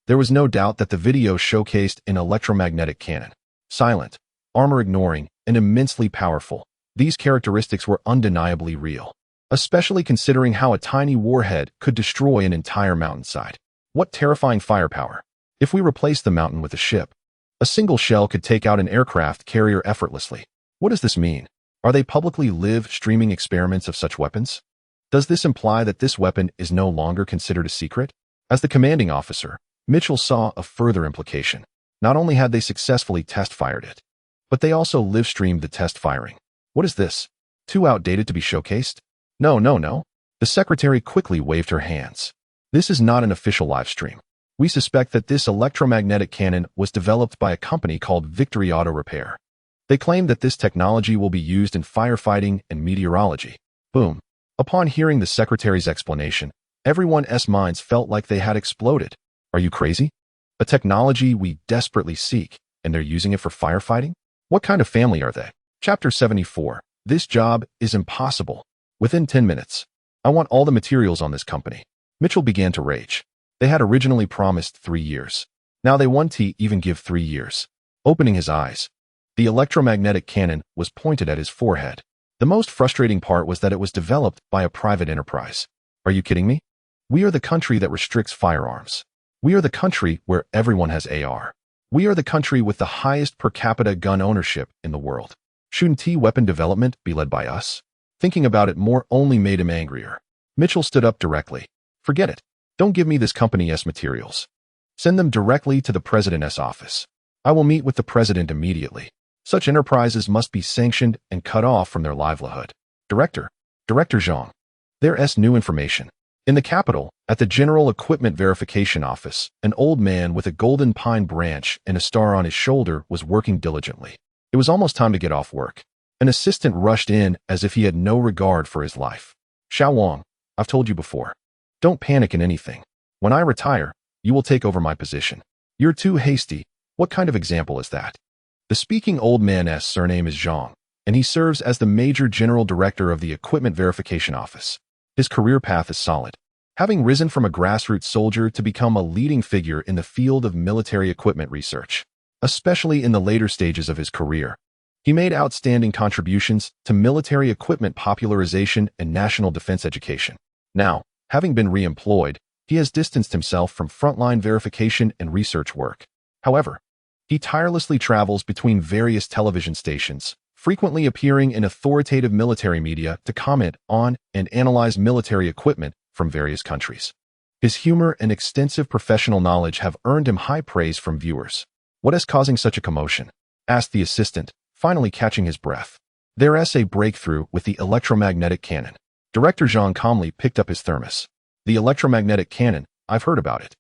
There was no doubt that the video showcased an electromagnetic cannon. Silent, armor-ignoring, and immensely powerful. These characteristics were undeniably real, especially considering how a tiny warhead could destroy an entire mountainside. What terrifying firepower! If we replace the mountain with a ship, a single shell could take out an aircraft carrier effortlessly. What does this mean? Are they publicly live streaming experiments of such weapons? Does this imply that this weapon is no longer considered a secret? As the commanding officer, Mitchell saw a further implication. Not only had they successfully test-fired it, but they also live-streamed the test firing. What is this? Too outdated to be showcased? No. The secretary quickly waved her hands. This is not an official live stream. We suspect that this electromagnetic cannon was developed by a company called Victory Auto Repair. They claim that this technology will be used in firefighting and meteorology. Boom. Upon hearing the secretary's explanation, everyone's minds felt like they had exploded. Are you crazy? A technology we desperately seek, and they're using it for firefighting? What kind of family are they? Chapter 74. This job is impossible. Within 10 minutes. I want all the materials on this company. Mitchell began to rage. They had originally promised 3 years. Now they want to even give 3 years. Opening his eyes, the electromagnetic cannon was pointed at his forehead. The most frustrating part was that it was developed by a private enterprise. Are you kidding me? We are the country that restricts firearms. We are the country where everyone has AR. We are the country with the highest per capita gun ownership in the world. Shouldn't weapon development be led by us? Thinking about it more only made him angrier. Mitchell stood up directly. Forget it. Don't give me this company's materials. Send them directly to the president's office. I will meet with the president immediately. Such enterprises must be sanctioned and cut off from their livelihood. Director Zhang. There's new information. In the capital, at the General Equipment Verification Office, an old man with a golden pine branch and a star on his shoulder was working diligently. It was almost time to get off work. An assistant rushed in as if he had no regard for his life. Xiao Wang, I've told you before. Don't panic in anything. When I retire, you will take over my position. You're too hasty. What kind of example is that? The speaking old man's surname is Zhang, and he serves as the Major General Director of the Equipment Verification Office. His career path is solid, having risen from a grassroots soldier to become a leading figure in the field of military equipment research. Especially in the later stages of his career, he made outstanding contributions to military equipment popularization and national defense education. Now, having been re-employed, he has distanced himself from frontline verification and research work. However, he tirelessly travels between various television stations, frequently appearing in authoritative military media to comment on and analyze military equipment from various countries. His humor and extensive professional knowledge have earned him high praise from viewers. What is causing such a commotion? Asked the assistant, finally catching his breath. There's a breakthrough with the electromagnetic cannon. Director Zhang calmly picked up his thermos. The electromagnetic cannon, I've heard about it.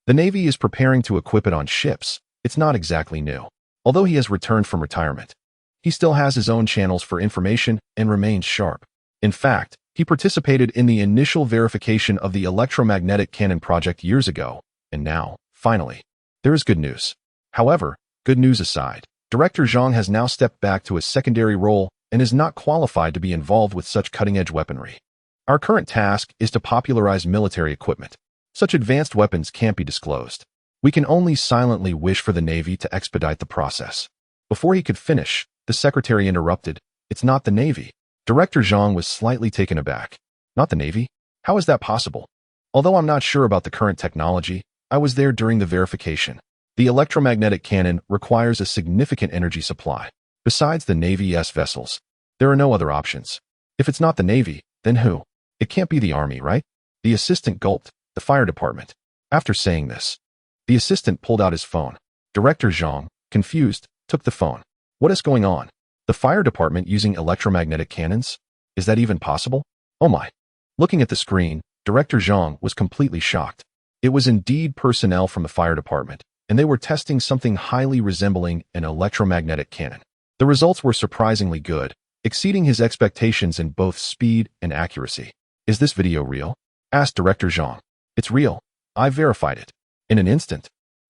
The Navy is preparing to equip it on ships. It's not exactly new. Although he has returned from retirement, he still has his own channels for information and remains sharp. In fact, he participated in the initial verification of the electromagnetic cannon project years ago, and now, finally, there is good news. However, good news aside, Director Zhang has now stepped back to a secondary role and is not qualified to be involved with such cutting-edge weaponry. Our current task is to popularize military equipment. Such advanced weapons can't be disclosed. We can only silently wish for the Navy to expedite the process. Before he could finish, the secretary interrupted. It's not the Navy. Director Zhang was slightly taken aback. Not the Navy? How is that possible? Although I'm not sure about the current technology, I was there during the verification. The electromagnetic cannon requires a significant energy supply. Besides the Navy's vessels, there are no other options. If it's not the Navy, then who? It can't be the Army, right? The assistant gulped. The fire department. After saying this, the assistant pulled out his phone. Director Zhang, confused, took the phone. What is going on? The fire department using electromagnetic cannons? Is that even possible? Oh my. Looking at the screen, Director Zhang was completely shocked. It was indeed personnel from the fire department, and they were testing something highly resembling an electromagnetic cannon. The results were surprisingly good, exceeding his expectations in both speed and accuracy. "Is this video real?" asked Director Zhang. "It's real. I verified it." In an instant,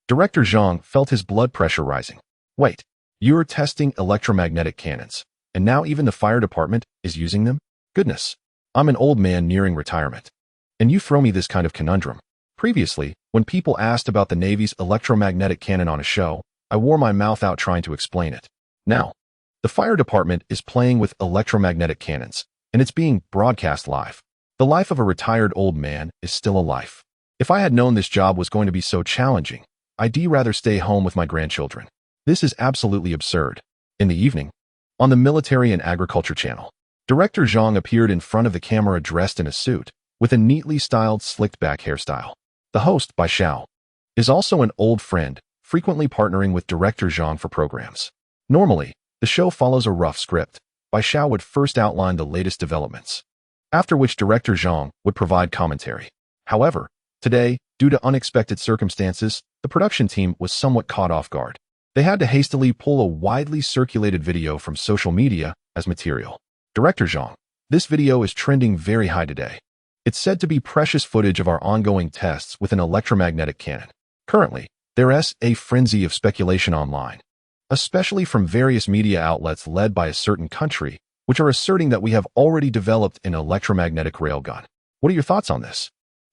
Director Zhang felt his blood pressure rising. "Wait, you're testing electromagnetic cannons, and now even the fire department is using them? Goodness, I'm an old man nearing retirement, and you throw me this kind of conundrum." Previously, when people asked about the Navy's electromagnetic cannon on a show, I wore my mouth out trying to explain it. Now, the fire department is playing with electromagnetic cannons, and it's being broadcast live. The life of a retired old man is still a life. If I had known this job was going to be so challenging, I'd rather stay home with my grandchildren. This is absolutely absurd. In the evening, on the Military and Agriculture channel, Director Zhang appeared in front of the camera dressed in a suit, with a neatly styled slicked-back hairstyle. The host, Bai Xiao, is also an old friend, frequently partnering with Director Zhang for programs. Normally, the show follows a rough script. Bai Xiao would first outline the latest developments, after which Director Zhang would provide commentary. However, today, due to unexpected circumstances, the production team was somewhat caught off guard. They had to hastily pull a widely circulated video from social media as material. "Director Zhang, this video is trending very high today. It's said to be precious footage of our ongoing tests with an electromagnetic cannon. Currently, there's a frenzy of speculation online, especially from various media outlets led by a certain country, which are asserting that we have already developed an electromagnetic railgun. What are your thoughts on this?"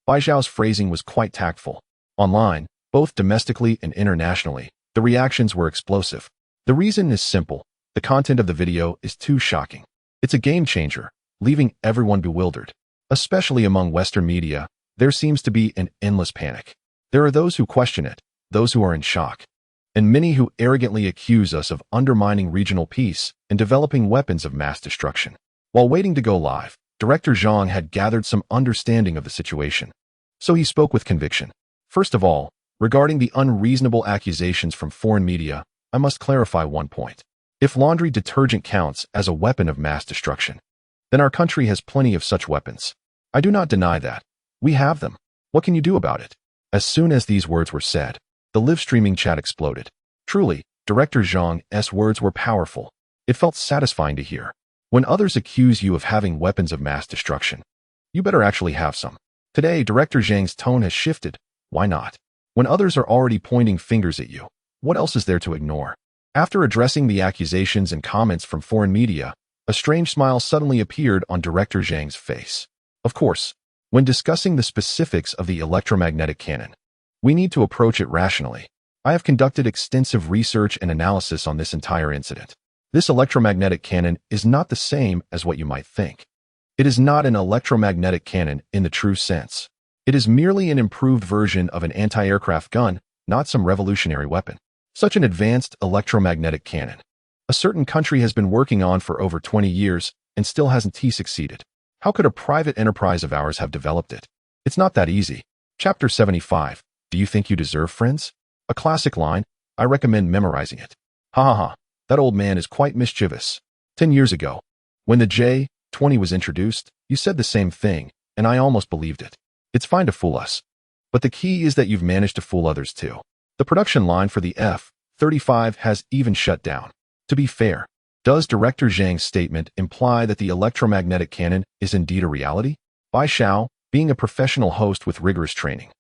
Bai Xiao's phrasing was quite tactful. Online, both domestically and internationally, the reactions were explosive. The reason is simple. The content of the video is too shocking. It's a game changer, leaving everyone bewildered. Especially among Western media, there seems to be an endless panic. There are those who question it, those who are in shock, and many who arrogantly accuse us of undermining regional peace and developing weapons of mass destruction. While waiting to go live, Director Zhang had gathered some understanding of the situation. So he spoke with conviction. "First of all, regarding the unreasonable accusations from foreign media, I must clarify one point. If laundry detergent counts as a weapon of mass destruction, then our country has plenty of such weapons. I do not deny that. We have them. What can you do about it?" As soon as these words were said, the live streaming chat exploded. Truly, Director Zhang's words were powerful. It felt satisfying to hear. When others accuse you of having weapons of mass destruction, you better actually have some. Today, Director Zhang's tone has shifted. Why not? When others are already pointing fingers at you, what else is there to ignore? After addressing the accusations and comments from foreign media, a strange smile suddenly appeared on Director Zhang's face. Of course, when discussing the specifics of the electromagnetic cannon, we need to approach it rationally. I have conducted extensive research and analysis on this entire incident. This electromagnetic cannon is not the same as what you might think. It is not an electromagnetic cannon in the true sense. It is merely an improved version of an anti-aircraft gun, not some revolutionary weapon. Such an advanced electromagnetic cannon, a certain country has been working on for over 20 years and still hasn't succeeded. How could a private enterprise of ours have developed it? It's not that easy. Chapter 75. Do you think you deserve friends? A classic line. I recommend memorizing it. Ha ha ha. That old man is quite mischievous. 10 years ago, when the J-20 was introduced, you said the same thing, and I almost believed it. It's fine to fool us, but the key is that you've managed to fool others too. The production line for the F-35 has even shut down. To be fair, does Director Zhang's statement imply that the electromagnetic cannon is indeed a reality? Bai Xiao, being a professional host with rigorous training,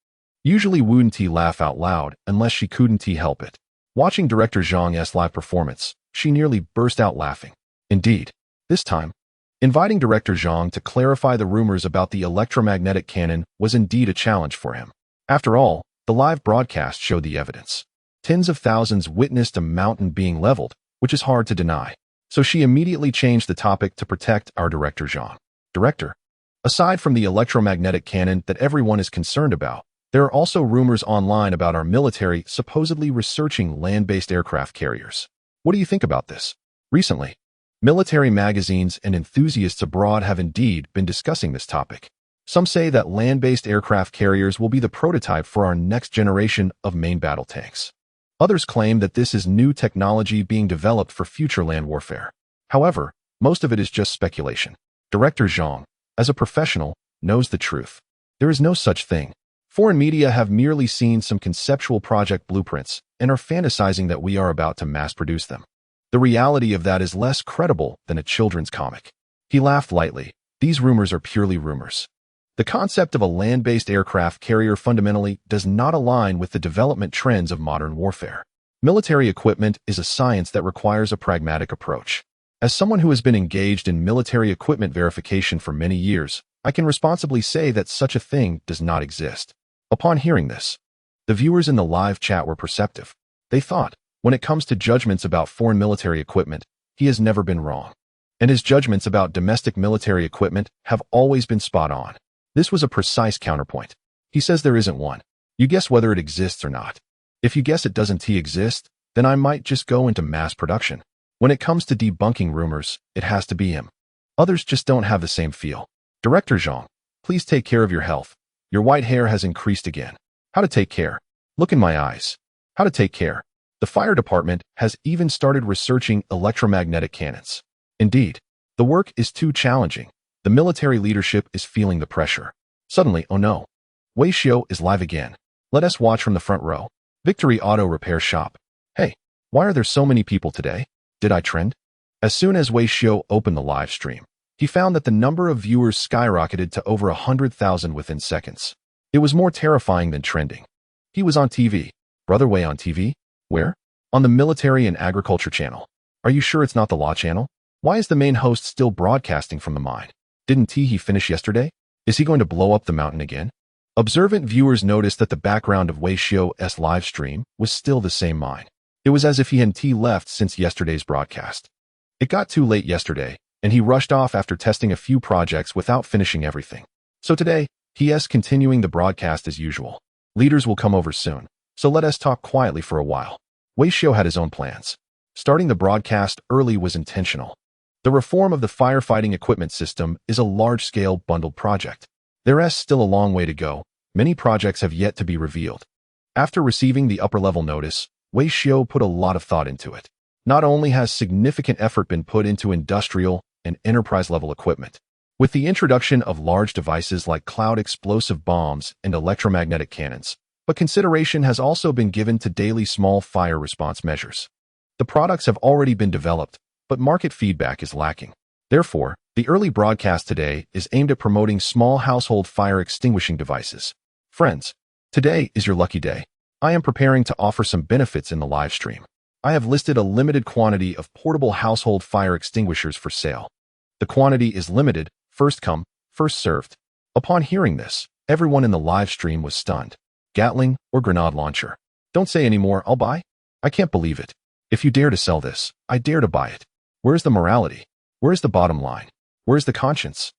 usually wouldn't laugh out loud unless she couldn't help it. Watching Director Zhang's live performance, she nearly burst out laughing. Indeed, this time, inviting Director Zhang to clarify the rumors about the electromagnetic cannon was indeed a challenge for him. After all, the live broadcast showed the evidence. Tens of thousands witnessed a mountain being leveled, which is hard to deny. So she immediately changed the topic to protect our Director Zhang. Director, aside from the electromagnetic cannon that everyone is concerned about, there are also rumors online about our military supposedly researching land-based aircraft carriers. What do you think about this? Recently, military magazines and enthusiasts abroad have indeed been discussing this topic. Some say that land-based aircraft carriers will be the prototype for our next generation of main battle tanks. Others claim that this is new technology being developed for future land warfare. However, most of it is just speculation. Director Zhang, as a professional, knows the truth. There is no such thing. Foreign media have merely seen some conceptual project blueprints and are fantasizing that we are about to mass-produce them. The reality of that is less credible than a children's comic. He laughed lightly. These rumors are purely rumors. The concept of a land-based aircraft carrier fundamentally does not align with the development trends of modern warfare. Military equipment is a science that requires a pragmatic approach. As someone who has been engaged in military equipment verification for many years, I can responsibly say that such a thing does not exist. Upon hearing this, the viewers in the live chat were perceptive. They thought, when it comes to judgments about foreign military equipment, he has never been wrong. And his judgments about domestic military equipment have always been spot on. This was a precise counterpoint. He says there isn't one. You guess whether it exists or not. If you guess it doesn't exist, then I might just go into mass production. When it comes to debunking rumors, it has to be him. Others just don't have the same feel. Director Zhang, please take care of your health. Your white hair has increased again. How to take care? Look in my eyes. How to take care? The fire department has even started researching electromagnetic cannons. Indeed, the work is too challenging. The military leadership is feeling the pressure. Suddenly, oh no. Wei Xiao is live again. Let us watch from the front row. Victory Auto Repair Shop. Hey, why are there so many people today? Did I trend? As soon as Wei Xiao opened the live stream, he found that the number of viewers skyrocketed to over 100,000 within seconds. It was more terrifying than trending. He was on TV. Brother Wei on TV? Where? On the Military and Agriculture channel. Are you sure it's not the Law channel? Why is the main host still broadcasting from the mine? Didn't he finish yesterday? Is he going to blow up the mountain again? Observant viewers noticed that the background of Wei Xiao's live stream was still the same mine. It was as if he hadn't left since yesterday's broadcast. It got too late yesterday, and he rushed off after testing a few projects without finishing everything. So today, he is continuing the broadcast as usual. Leaders will come over soon, so let us talk quietly for a while. Wei Xiao had his own plans. Starting the broadcast early was intentional. The reform of the firefighting equipment system is a large-scale bundled project. There is still a long way to go. Many projects have yet to be revealed. After receiving the upper-level notice, Wei Xiao put a lot of thought into it. Not only has significant effort been put into industrial and enterprise-level equipment, with the introduction of large devices like cloud explosive bombs and electromagnetic cannons, but consideration has also been given to daily small fire response measures. The products have already been developed, but market feedback is lacking. Therefore, the early broadcast today is aimed at promoting small household fire extinguishing devices. Friends, today is your lucky day. I am preparing to offer some benefits in the live stream. I have listed a limited quantity of portable household fire extinguishers for sale. The quantity is limited, first come, first served. Upon hearing this, everyone in the live stream was stunned. Gatling or grenade launcher. Don't say anymore, I'll buy? I can't believe it. If you dare to sell this, I dare to buy it. Where's the morality? Where's the bottom line? Where's the conscience?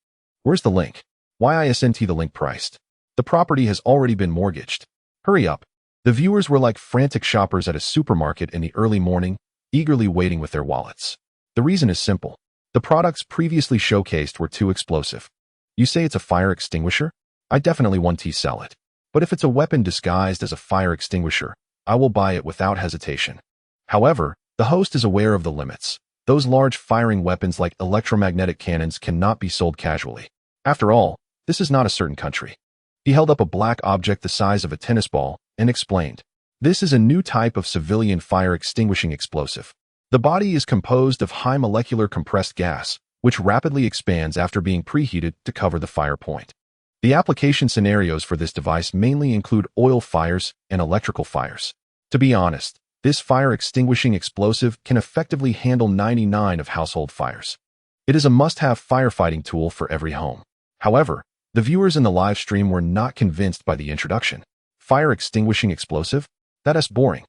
Where's the link? Why isn't the link priced? The property has already been mortgaged. Hurry up. The viewers were like frantic shoppers at a supermarket in the early morning, eagerly waiting with their wallets. The reason is simple. The products previously showcased were too explosive. You say it's a fire extinguisher? I definitely want to sell it. But if it's a weapon disguised as a fire extinguisher, I will buy it without hesitation. However, the host is aware of the limits. Those large firing weapons like electromagnetic cannons cannot be sold casually. After all, this is not a certain country. He held up a black object the size of a tennis ball and explained, this is a new type of civilian fire extinguishing explosive. The body is composed of high molecular compressed gas, which rapidly expands after being preheated to cover the fire point. The application scenarios for this device mainly include oil fires and electrical fires. To be honest, this fire extinguishing explosive can effectively handle 99% of household fires. It is a must-have firefighting tool for every home. However, the viewers in the live stream were not convinced by the introduction. Fire extinguishing explosive? That is boring.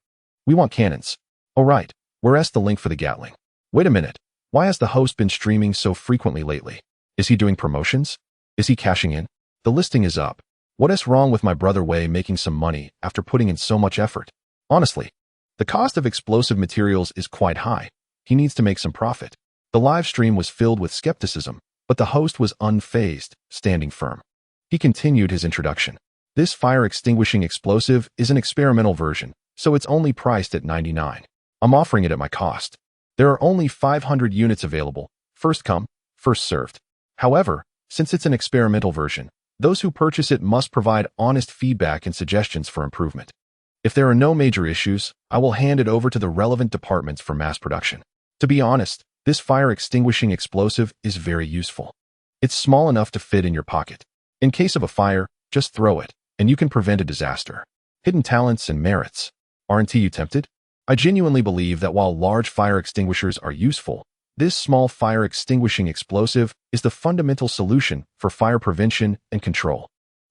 We want cannons. Oh right, where's the link for the Gatling? Wait a minute, why has the host been streaming so frequently lately? Is he doing promotions? Is he cashing in? The listing is up. What is wrong with my brother Wei making some money after putting in so much effort? Honestly, the cost of explosive materials is quite high. He needs to make some profit. The live stream was filled with skepticism, but the host was unfazed, standing firm. He continued his introduction. This fire extinguishing explosive is an experimental version, so it's only priced at 99. I'm offering it at my cost. There are only 500 units available, first come, first served. However, since it's an experimental version, Those who purchase it must provide honest feedback and suggestions for improvement. If there are no major issues, I will hand it over to the relevant departments for mass production. To be honest, this fire-extinguishing explosive is very useful. It's small enough to fit in your pocket. In case of a fire, just throw it, and you can prevent a disaster. Hidden talents and merits. Aren't you tempted? I genuinely believe that while large fire extinguishers are useful, this small fire-extinguishing explosive is the fundamental solution for fire prevention and control.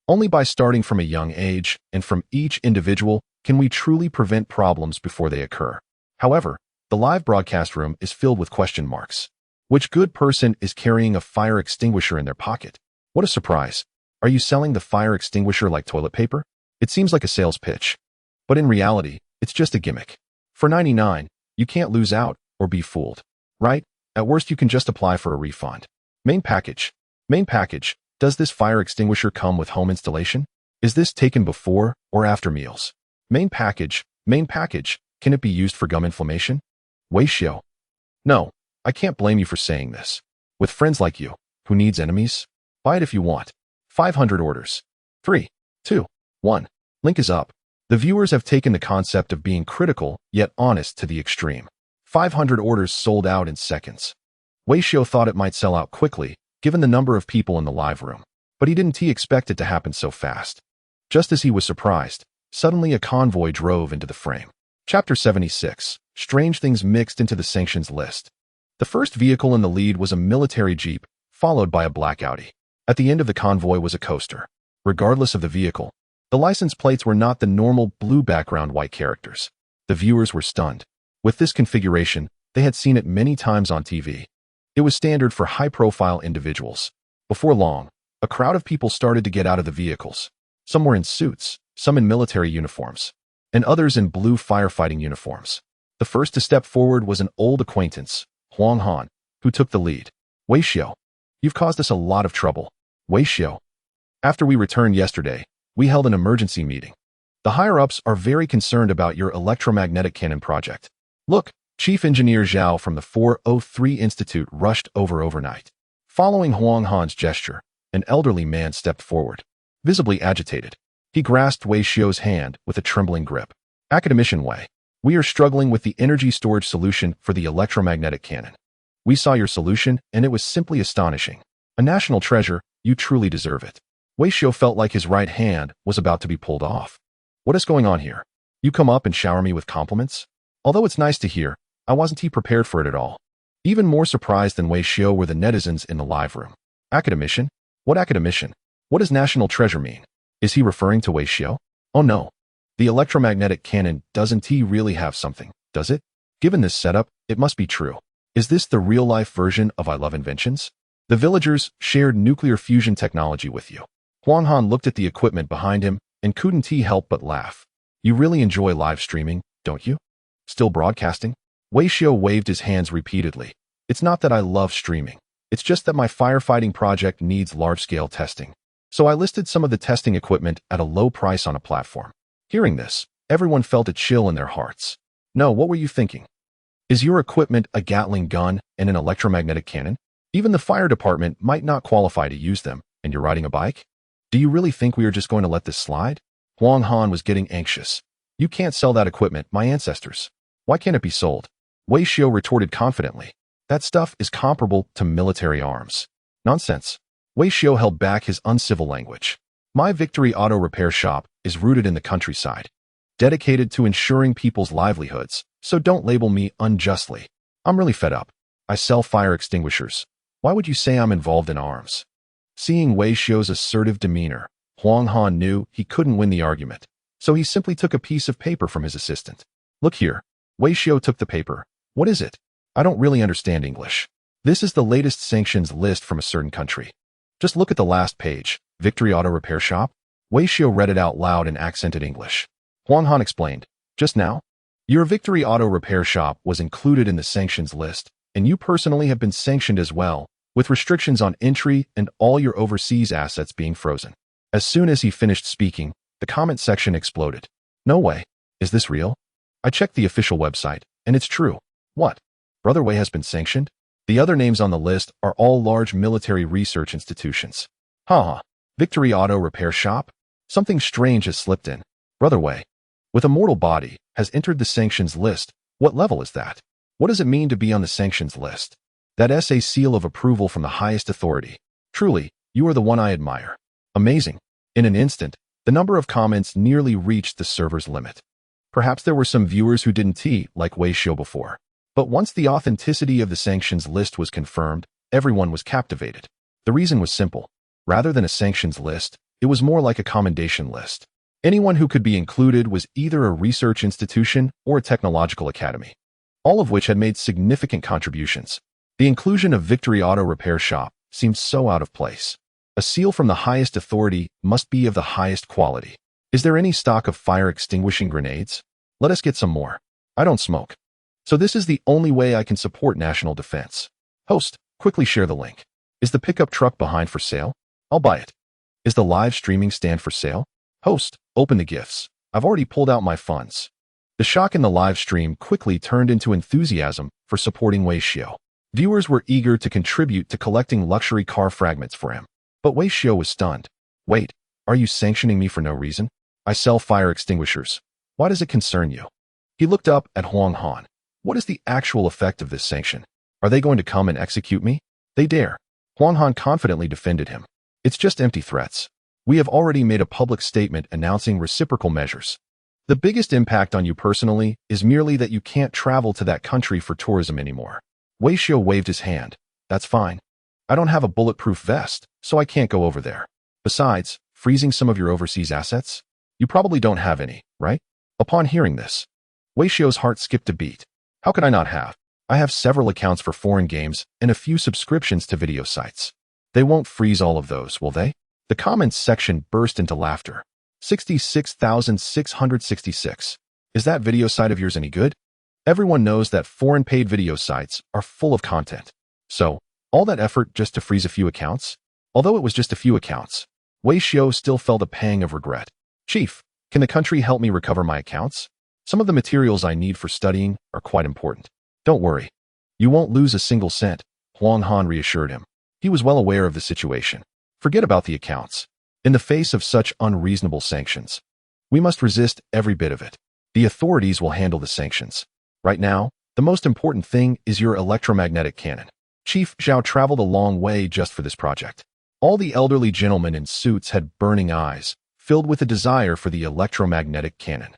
Only by starting from a young age and from each individual can we truly prevent problems before they occur. However, the live broadcast room is filled with question marks. Which good person is carrying a fire extinguisher in their pocket? What a surprise. Are you selling the fire extinguisher like toilet paper? It seems like a sales pitch. But in reality, it's just a gimmick. For $99, you can't lose out or be fooled. Right? At worst, you can just apply for a refund. Main package. Main package. Does this fire extinguisher come with home installation? Is this taken before or after meals? Main package. Main package. Can it be used for gum inflammation? Weishio. No, I can't blame you for saying this. With friends like you, who needs enemies? Buy it if you want. 500 orders. 3, 2, 1. Link is up. The viewers have taken the concept of being critical yet honest to the extreme. 500 orders sold out in seconds. Weishio thought it might sell out quickly, given the number of people in the live room. But he didn't expect it to happen so fast. Just as he was surprised, suddenly a convoy drove into the frame. Chapter 76. Strange things mixed into the sanctions list. The first vehicle in the lead was a military jeep, followed by a black Audi. At the end of the convoy was a coaster. Regardless of the vehicle, the license plates were not the normal blue background white characters. The viewers were stunned. With this configuration, they had seen it many times on TV. It was standard for high-profile individuals. Before long, a crowd of people started to get out of the vehicles. Some were in suits, some in military uniforms, and others in blue firefighting uniforms. The first to step forward was an old acquaintance, Huang Han, who took the lead. Weishio, you've caused us a lot of trouble. Weishio. After we returned yesterday, we held an emergency meeting. The higher-ups are very concerned about your electromagnetic cannon project. Look, Chief Engineer Zhao from the 403 Institute rushed over overnight. Following Huang Han's gesture, an elderly man stepped forward, visibly agitated. He grasped Weishio's hand with a trembling grip. Academician Wei, we are struggling with the energy storage solution for the electromagnetic cannon. We saw your solution, and it was simply astonishing. A national treasure, you truly deserve it. Weishio felt like his right hand was about to be pulled off. What is going on here? You come up and shower me with compliments? Although it's nice to hear, I wasn't prepared for it at all. Even more surprised than Weishio were the netizens in the live room. Academician? What academician? What does national treasure mean? Is he referring to Weishio? Oh no. The electromagnetic cannon doesn't really have something, does it? Given this setup, it must be true. Is this the real-life version of I Love Inventions? The villagers shared nuclear fusion technology with you. Huang Han looked at the equipment behind him and couldn't help but laugh. You really enjoy live streaming, don't you? Still broadcasting? Weishio waved his hands repeatedly. It's not that I love streaming. It's just that my firefighting project needs large-scale testing. So I listed some of the testing equipment at a low price on a platform. Hearing this, everyone felt a chill in their hearts. No, what were you thinking? Is your equipment a Gatling gun and an electromagnetic cannon? Even the fire department might not qualify to use them, and you're riding a bike? Do you really think we are just going to let this slide? Huang Han was getting anxious. You can't sell that equipment, my ancestors. Why can't it be sold? Weishio retorted confidently. That stuff is comparable to military arms. Nonsense. Weishio held back his uncivil language. My Victory Auto Repair Shop is rooted in the countryside, dedicated to ensuring people's livelihoods, so don't label me unjustly. I'm really fed up. I sell fire extinguishers. Why would you say I'm involved in arms? Seeing Weishio's assertive demeanor, Huang Han knew he couldn't win the argument, so he simply took a piece of paper from his assistant. Look here. Weishio took the paper. What is it? I don't really understand English. This is the latest sanctions list from a certain country. Just look at the last page. Victory Auto Repair Shop? Weishio read it out loud in accented English. Huang Han explained. Just now? Your Victory Auto Repair Shop was included in the sanctions list, and you personally have been sanctioned as well, with restrictions on entry and all your overseas assets being frozen. As soon as he finished speaking, the comment section exploded. No way. Is this real? I checked the official website, and it's true. What? Brother Wei has been sanctioned? The other names on the list are all large military research institutions. Haha. Victory Auto Repair Shop? Something strange has slipped in. Brother Wei, with a mortal body, has entered the sanctions list. What level is that? What does it mean to be on the sanctions list? That's a seal of approval from the highest authority. Truly, you are the one I admire. Amazing. In an instant, the number of comments nearly reached the server's limit. Perhaps there were some viewers who didn't like Wei Xiu before. But once the authenticity of the sanctions list was confirmed, everyone was captivated. The reason was simple. Rather than a sanctions list, it was more like a commendation list. Anyone who could be included was either a research institution or a technological academy, all of which had made significant contributions. The inclusion of Victory Auto Repair Shop seemed so out of place. A seal from the highest authority must be of the highest quality. Is there any stock of fire-extinguishing grenades? Let us get some more. I don't smoke. So this is the only way I can support national defense. Host, quickly share the link. Is the pickup truck behind for sale? I'll buy it. Is the live streaming stand for sale? Host, open the gifts. I've already pulled out my funds. The shock in the live stream quickly turned into enthusiasm for supporting Wei Xiu. Viewers were eager to contribute to collecting luxury car fragments for him. But Wei Xiu was stunned. Wait, are you sanctioning me for no reason? I sell fire extinguishers. Why does it concern you? He looked up at Huang Han. What is the actual effect of this sanction? Are they going to come and execute me? They dare. Huang Han confidently defended him. It's just empty threats. We have already made a public statement announcing reciprocal measures. The biggest impact on you personally is merely that you can't travel to that country for tourism anymore. Wei Xiu waved his hand. That's fine. I don't have a bulletproof vest, so I can't go over there. Besides, freezing some of your overseas assets? You probably don't have any, right? Upon hearing this, Wei Xiu's heart skipped a beat. How could I not have? I have several accounts for foreign games and a few subscriptions to video sites. They won't freeze all of those, will they? The comments section burst into laughter. 66,666. Is that video site of yours any good? Everyone knows that foreign paid video sites are full of content. So, all that effort just to freeze a few accounts? Although it was just a few accounts, Wei Xiu still felt a pang of regret. Chief, can the country help me recover my accounts? Some of the materials I need for studying are quite important. Don't worry. You won't lose a single cent, Huang Han reassured him. He was well aware of the situation. Forget about the accounts. In the face of such unreasonable sanctions, we must resist every bit of it. The authorities will handle the sanctions. Right now, the most important thing is your electromagnetic cannon. Chief Zhao traveled a long way just for this project. All the elderly gentlemen in suits had burning eyes, filled with a desire for the electromagnetic cannon.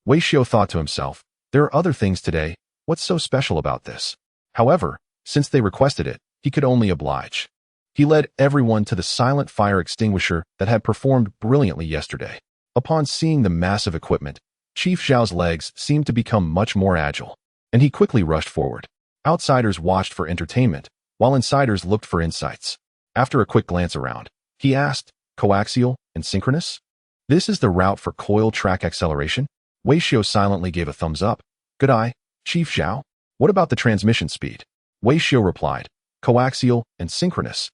Wei Xiu thought to himself, there are other things today, what's so special about this? However, since they requested it, he could only oblige. He led everyone to the silent fire extinguisher that had performed brilliantly yesterday. Upon seeing the massive equipment, Chief Zhao's legs seemed to become much more agile, and he quickly rushed forward. Outsiders watched for entertainment, while insiders looked for insights. After a quick glance around, he asked, coaxial and synchronous? This is the route for coil track acceleration? Wei Xiu silently gave a thumbs up. Good eye, Chief Zhao. What about the transmission speed? Wei Xiu replied, coaxial and synchronous.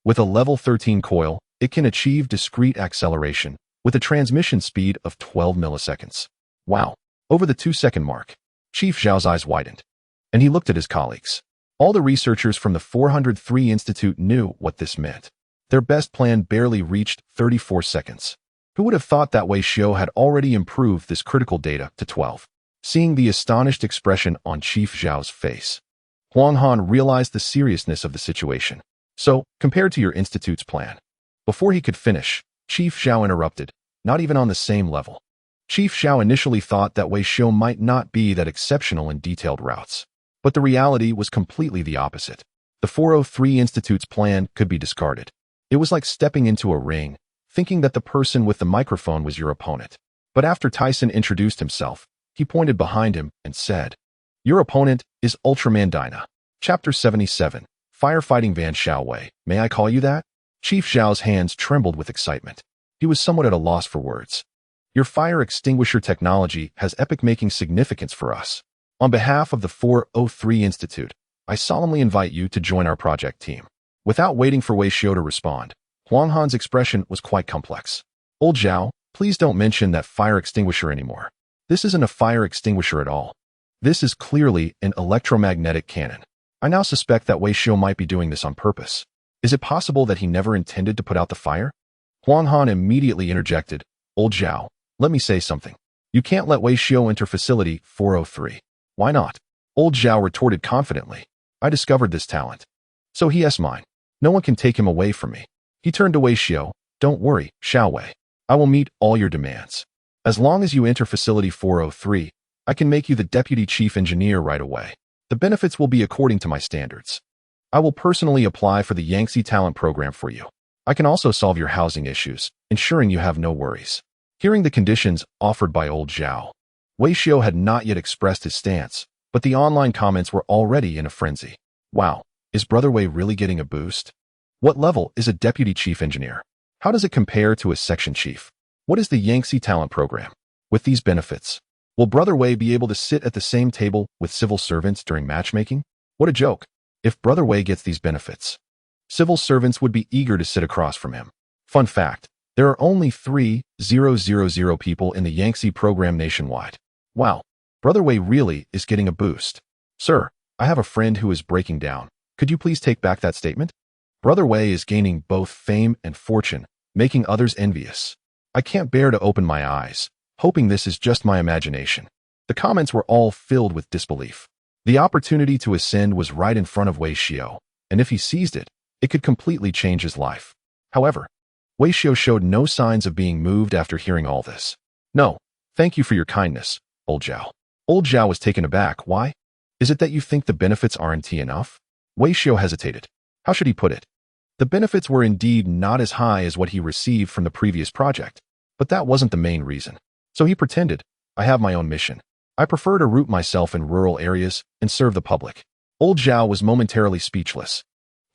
With a level 13 coil, it can achieve discrete acceleration with a transmission speed of 12 milliseconds. Wow, over the 2-second mark. Chief Zhao's eyes widened, and he looked at his colleagues. All the researchers from the 403 Institute knew what this meant. Their best plan barely reached 34 seconds. Who would have thought that Wei Xiu had already improved this critical data to 12? Seeing the astonished expression on Chief Zhao's face, Huang Han realized the seriousness of the situation. So, compared to your institute's plan. Before he could finish, Chief Zhao interrupted, not even on the same level. Chief Zhao initially thought that Wei Xiu might not be that exceptional in detailed routes. But the reality was completely the opposite. The 403 Institute's plan could be discarded. It was like stepping into a ring, thinking that the person with the microphone was your opponent. But after Tyson introduced himself, he pointed behind him and said, your opponent is Ultraman Dyna. Chapter 77. Firefighting Van Xiaowei. May I call you that? Chief Zhao's hands trembled with excitement. He was somewhat at a loss for words. Your fire extinguisher technology has epic-making significance for us. On behalf of the 403 Institute, I solemnly invite you to join our project team. Without waiting for Wei Xiu to respond, Huang Han's expression was quite complex. Old Zhao, please don't mention that fire extinguisher anymore. This isn't a fire extinguisher at all. This is clearly an electromagnetic cannon. I now suspect that Wei Xiu might be doing this on purpose. Is it possible that he never intended to put out the fire? Huang Han immediately interjected, "Old Zhao, let me say something. You can't let Wei Xiao enter facility 403. Why not?" Old Zhao retorted confidently. "I discovered this talent. So he is mine. No one can take him away from me." He turned to Wei Xiao. "Don't worry, Xiao Wei. I will meet all your demands. As long as you enter facility 403, I can make you the deputy chief engineer right away. The benefits will be according to my standards. I will personally apply for the Yangtze talent program for you. I can also solve your housing issues, ensuring you have no worries." Hearing the conditions offered by Old Zhao, Wei Xiao had not yet expressed his stance, but the online comments were already in a frenzy. Wow, is Brother Wei really getting a boost? What level is a deputy chief engineer? How does it compare to a section chief? What is the Yangtze talent program? With these benefits, will Brother Wei be able to sit at the same table with civil servants during matchmaking? What a joke. If Brother Wei gets these benefits, civil servants would be eager to sit across from him. Fun fact, there are only 3,000 people in the Yangtze program nationwide. Wow, Brother Wei really is getting a boost. Sir, I have a friend who is breaking down. Could you please take back that statement? Brother Wei is gaining both fame and fortune, making others envious. I can't bear to open my eyes, hoping this is just my imagination. The comments were all filled with disbelief. The opportunity to ascend was right in front of Wei Xiao, and if he seized it, it could completely change his life. However, Wei Xiao showed no signs of being moved after hearing all this. "No, thank you for your kindness, Old Zhao." Old Zhao was taken aback. "Why? Is it that you think the benefits aren't enough?" Wei Xiao hesitated. How should he put it? The benefits were indeed not as high as what he received from the previous project, but that wasn't the main reason. So he pretended, "I have my own mission. I prefer to root myself in rural areas and serve the public." Old Zhao was momentarily speechless.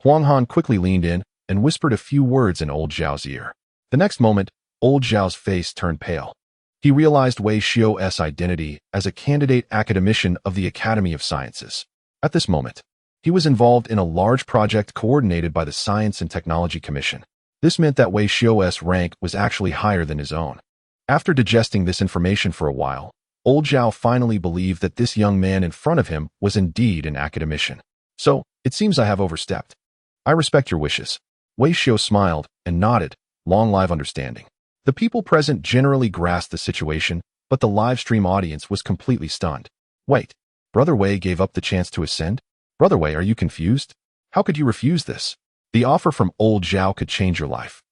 Huang Han quickly leaned in and whispered a few words in Old Zhao's ear. The next moment, Old Zhao's face turned pale. He realized Wei Xiao's identity as a candidate academician of the Academy of Sciences. At this moment, he was involved in a large project coordinated by the Science and Technology Commission. This meant that Wei Xiao's rank was actually higher than his own. After digesting this information for a while, Old Zhao finally believed that this young man in front of him was indeed an academician. "So, it seems I have overstepped. I respect your wishes." Wei Xiao smiled and nodded, long live understanding. The people present generally grasped the situation, but the live stream audience was completely stunned. Wait, Brother Wei gave up the chance to ascend? Brother Wei, are you confused? How could you refuse this? The offer from Old Zhao could change your life.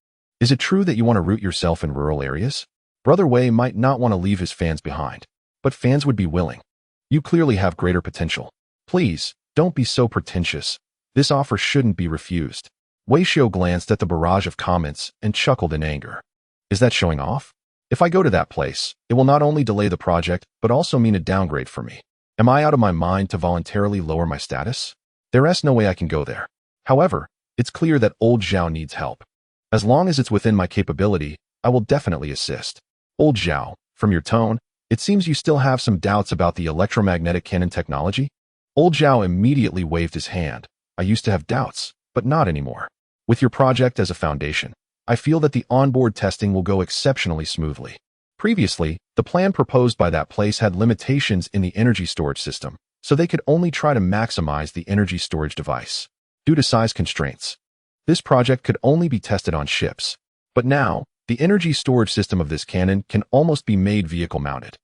Is it true that you want to root yourself in rural areas? Brother Wei might not want to leave his fans behind, but fans would be willing. You clearly have greater potential. Please, don't be so pretentious. This offer shouldn't be refused. Wei Xiao glanced at the barrage of comments and chuckled in anger. Is that showing off? If I go to that place, it will not only delay the project, but also mean a downgrade for me. Am I out of my mind to voluntarily lower my status? There is no way I can go there. However, it's clear that Old Zhao needs help. As long as it's within my capability, I will definitely assist. Old Zhao, from your tone, it seems you still have some doubts about the electromagnetic cannon technology? Old Zhao immediately waved his hand. I used to have doubts, but not anymore. With your project as a foundation, I feel that the onboard testing will go exceptionally smoothly. Previously, the plan proposed by that place had limitations in the energy storage system, so they could only try to maximize the energy storage device. Due to size constraints, this project could only be tested on ships. But now, the energy storage system of this cannon can almost be made vehicle-mounted.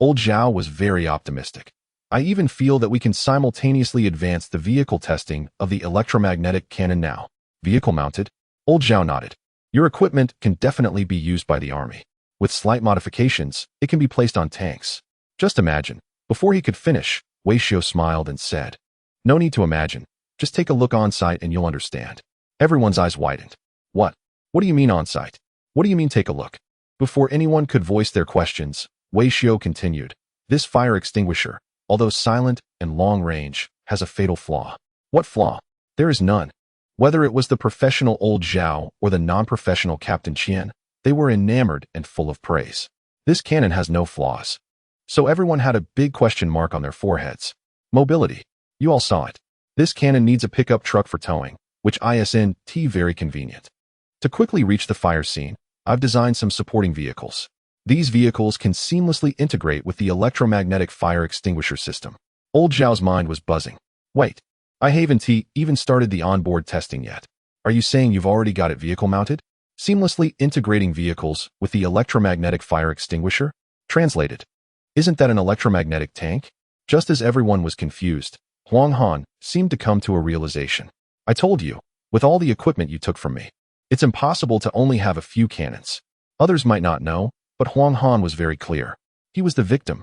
Old Zhao was very optimistic. I even feel that we can simultaneously advance the vehicle testing of the electromagnetic cannon now. Vehicle-mounted? Old Zhao nodded. Your equipment can definitely be used by the army. With slight modifications, it can be placed on tanks. Just imagine. Before he could finish, Wei Xiao smiled and said, "No need to imagine. Just take a look on-site and you'll understand." Everyone's eyes widened. What? What do you mean on-site? What do you mean take a look? Before anyone could voice their questions, Wei Xiao continued, "This fire extinguisher, although silent and long-range, has a fatal flaw." What flaw? There is none. Whether it was the professional Old Zhao or the non-professional Captain Qian, they were enamored and full of praise. This cannon has no flaws. So everyone had a big question mark on their foreheads. Mobility. You all saw it. This cannon needs a pickup truck for towing, which isn't very convenient. To quickly reach the fire scene, I've designed some supporting vehicles. These vehicles can seamlessly integrate with the electromagnetic fire extinguisher system. Old Zhao's mind was buzzing. Wait, I haven't even started the onboard testing yet. Are you saying you've already got it vehicle mounted? seamlessly integrating vehicles with the electromagnetic fire extinguisher. Translated. Isn't that an electromagnetic tank? Just as everyone was confused, Huang Han seemed to come to a realization. I told you, with all the equipment you took from me, it's impossible to only have a few cannons. Others might not know, but Huang Han was very clear. He was the victim.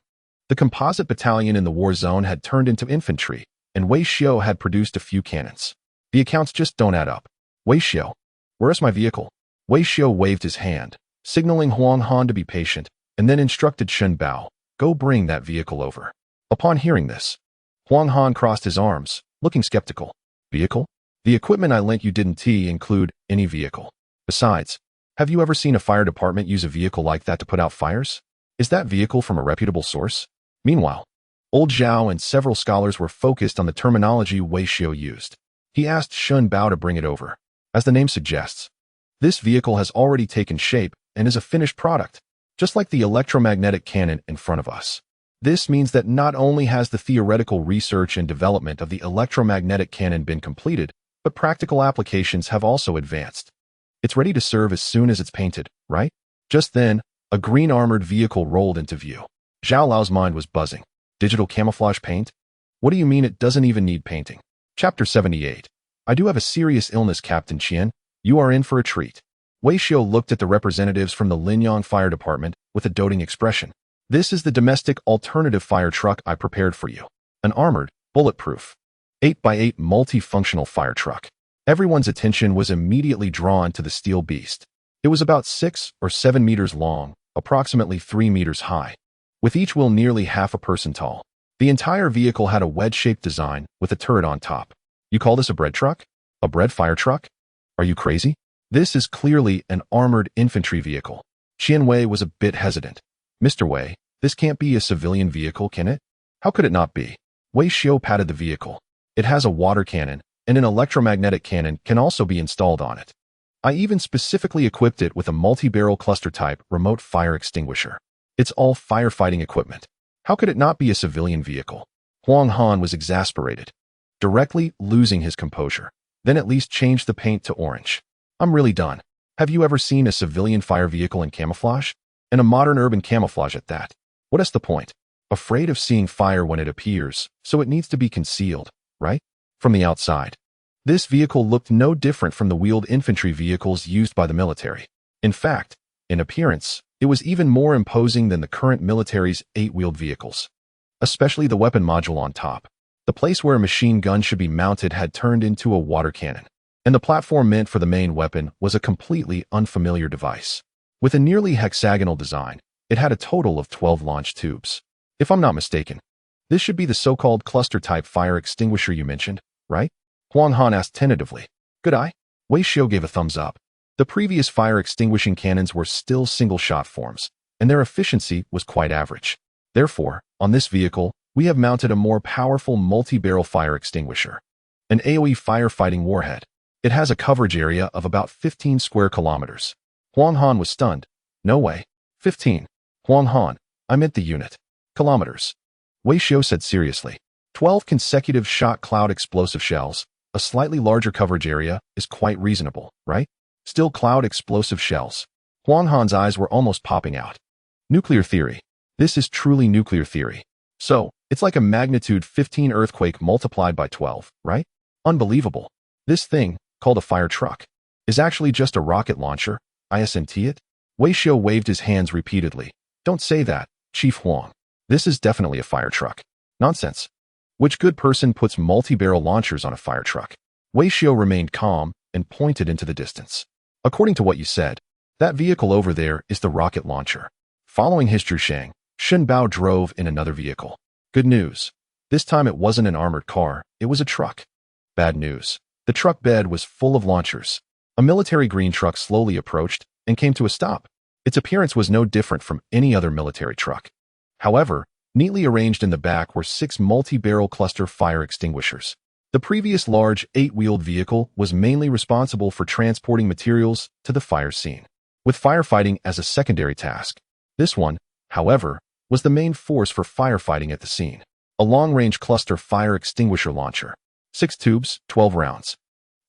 The composite battalion in the war zone had turned into infantry, and Wei Xiao had produced a few cannons. The accounts just don't add up. Wei Xiao, where's my vehicle? Wei Xiao waved his hand, signaling Huang Han to be patient, and then instructed Shen Bao, go bring that vehicle over. Upon hearing this, Huang Han crossed his arms, looking skeptical. Vehicle? The equipment I lent you didn't include any vehicle. Besides, have you ever seen a fire department use a vehicle like that to put out fires? Is that vehicle from a reputable source? Meanwhile, Old Zhao and several scholars were focused on the terminology Wei Xiao used. He asked Shen Bao to bring it over. As the name suggests, this vehicle has already taken shape and is a finished product, just like the electromagnetic cannon in front of us. This means that not only has the theoretical research and development of the electromagnetic cannon been completed, but practical applications have also advanced. It's ready to serve as soon as it's painted, right? Just then, a green armored vehicle rolled into view. Zhao Lao's mind was buzzing. Digital camouflage paint? What do you mean it doesn't even need painting? Chapter 78. I do have a serious illness, Captain Qian. You are in for a treat. Wei Xiao looked at the representatives from the Linyang Fire Department with a doting expression. This is the domestic alternative fire truck I prepared for you. An armored, bulletproof, 8x8 multifunctional fire truck. Everyone's attention was immediately drawn to the steel beast. It was about 6 or 7 meters long, approximately 3 meters high, with each wheel nearly half a person tall. The entire vehicle had a wedge-shaped design with a turret on top. You call this a bread truck? A bread fire truck? Are you crazy? This is clearly an armored infantry vehicle. Qian Wei was a bit hesitant. Mr. Wei, this can't be a civilian vehicle, can it? How could it not be? Wei Xiao patted the vehicle. It has a water cannon, and an electromagnetic cannon can also be installed on it. I even specifically equipped it with a multi-barrel cluster-type remote fire extinguisher. It's all firefighting equipment. How could it not be a civilian vehicle? Huang Han was exasperated, directly losing his composure. Then at least change the paint to orange. I'm really done. Have you ever seen a civilian fire vehicle in camouflage? And a modern urban camouflage at that? What is the point? Afraid of seeing fire when it appears, so it needs to be concealed, right? From the outside. This vehicle looked no different from the wheeled infantry vehicles used by the military. In fact, in appearance, it was even more imposing than the current military's 8-wheeled vehicles. Especially the weapon module on top. The place where a machine gun should be mounted had turned into a water cannon, and the platform meant for the main weapon was a completely unfamiliar device. With a nearly hexagonal design, it had a total of 12 launch tubes. If I'm not mistaken, this should be the so-called cluster-type fire extinguisher you mentioned, right? Huang Han asked tentatively. Good eye? Wei Xiao gave a thumbs up. The previous fire-extinguishing cannons were still single-shot forms, and their efficiency was quite average. Therefore, on this vehicle, we have mounted a more powerful multi-barrel fire extinguisher, an AoE firefighting warhead. It has a coverage area of about 15 square kilometers. Huang Han was stunned. No way. 15. Huang Han, I meant the unit. Kilometers. Wei Xiao said seriously. 12 consecutive shot cloud explosive shells, a slightly larger coverage area, is quite reasonable, right? Still cloud explosive shells. Huang Han's eyes were almost popping out. Nuclear theory. This is truly nuclear theory. So, it's like a magnitude 15 earthquake multiplied by 12, right? Unbelievable. This thing, called a fire truck, is actually just a rocket launcher. Isn't it? Wei Xiao waved his hands repeatedly. Don't say that, Chief Huang. This is definitely a fire truck. Nonsense. Which good person puts multi-barrel launchers on a fire truck? Wei Xiao remained calm and pointed into the distance. According to what you said, that vehicle over there is the rocket launcher. Following his Zhushang, Shen Bao drove in another vehicle. Good news. This time it wasn't an armored car, it was a truck. Bad news. The truck bed was full of launchers. A military green truck slowly approached and came to a stop. Its appearance was no different from any other military truck. However, neatly arranged in the back were 6 multi-barrel cluster fire extinguishers. The previous large 8-wheeled vehicle was mainly responsible for transporting materials to the fire scene, with firefighting as a secondary task. This one, however, was the main force for firefighting at the scene. A long-range cluster fire extinguisher launcher. 6 tubes, 12 rounds.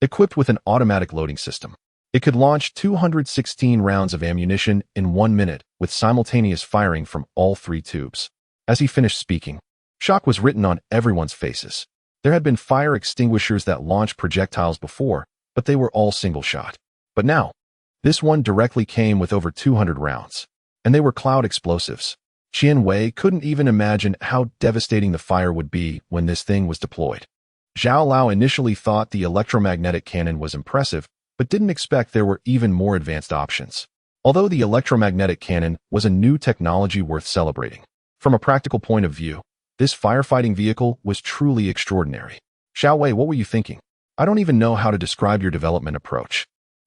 Equipped with an automatic loading system. It could launch 216 rounds of ammunition in 1 minute with simultaneous firing from all 3 tubes. As he finished speaking, shock was written on everyone's faces. There had been fire extinguishers that launched projectiles before, but they were all single-shot. But now, this one directly came with over 200 rounds, and they were cloud explosives. Qian Wei couldn't even imagine how devastating the fire would be when this thing was deployed. Zhao Lao initially thought the electromagnetic cannon was impressive, but didn't expect there were even more advanced options. Although the electromagnetic cannon was a new technology worth celebrating, from a practical point of view, this firefighting vehicle was truly extraordinary. Xiao Wei, what were you thinking? I don't even know how to describe your development approach.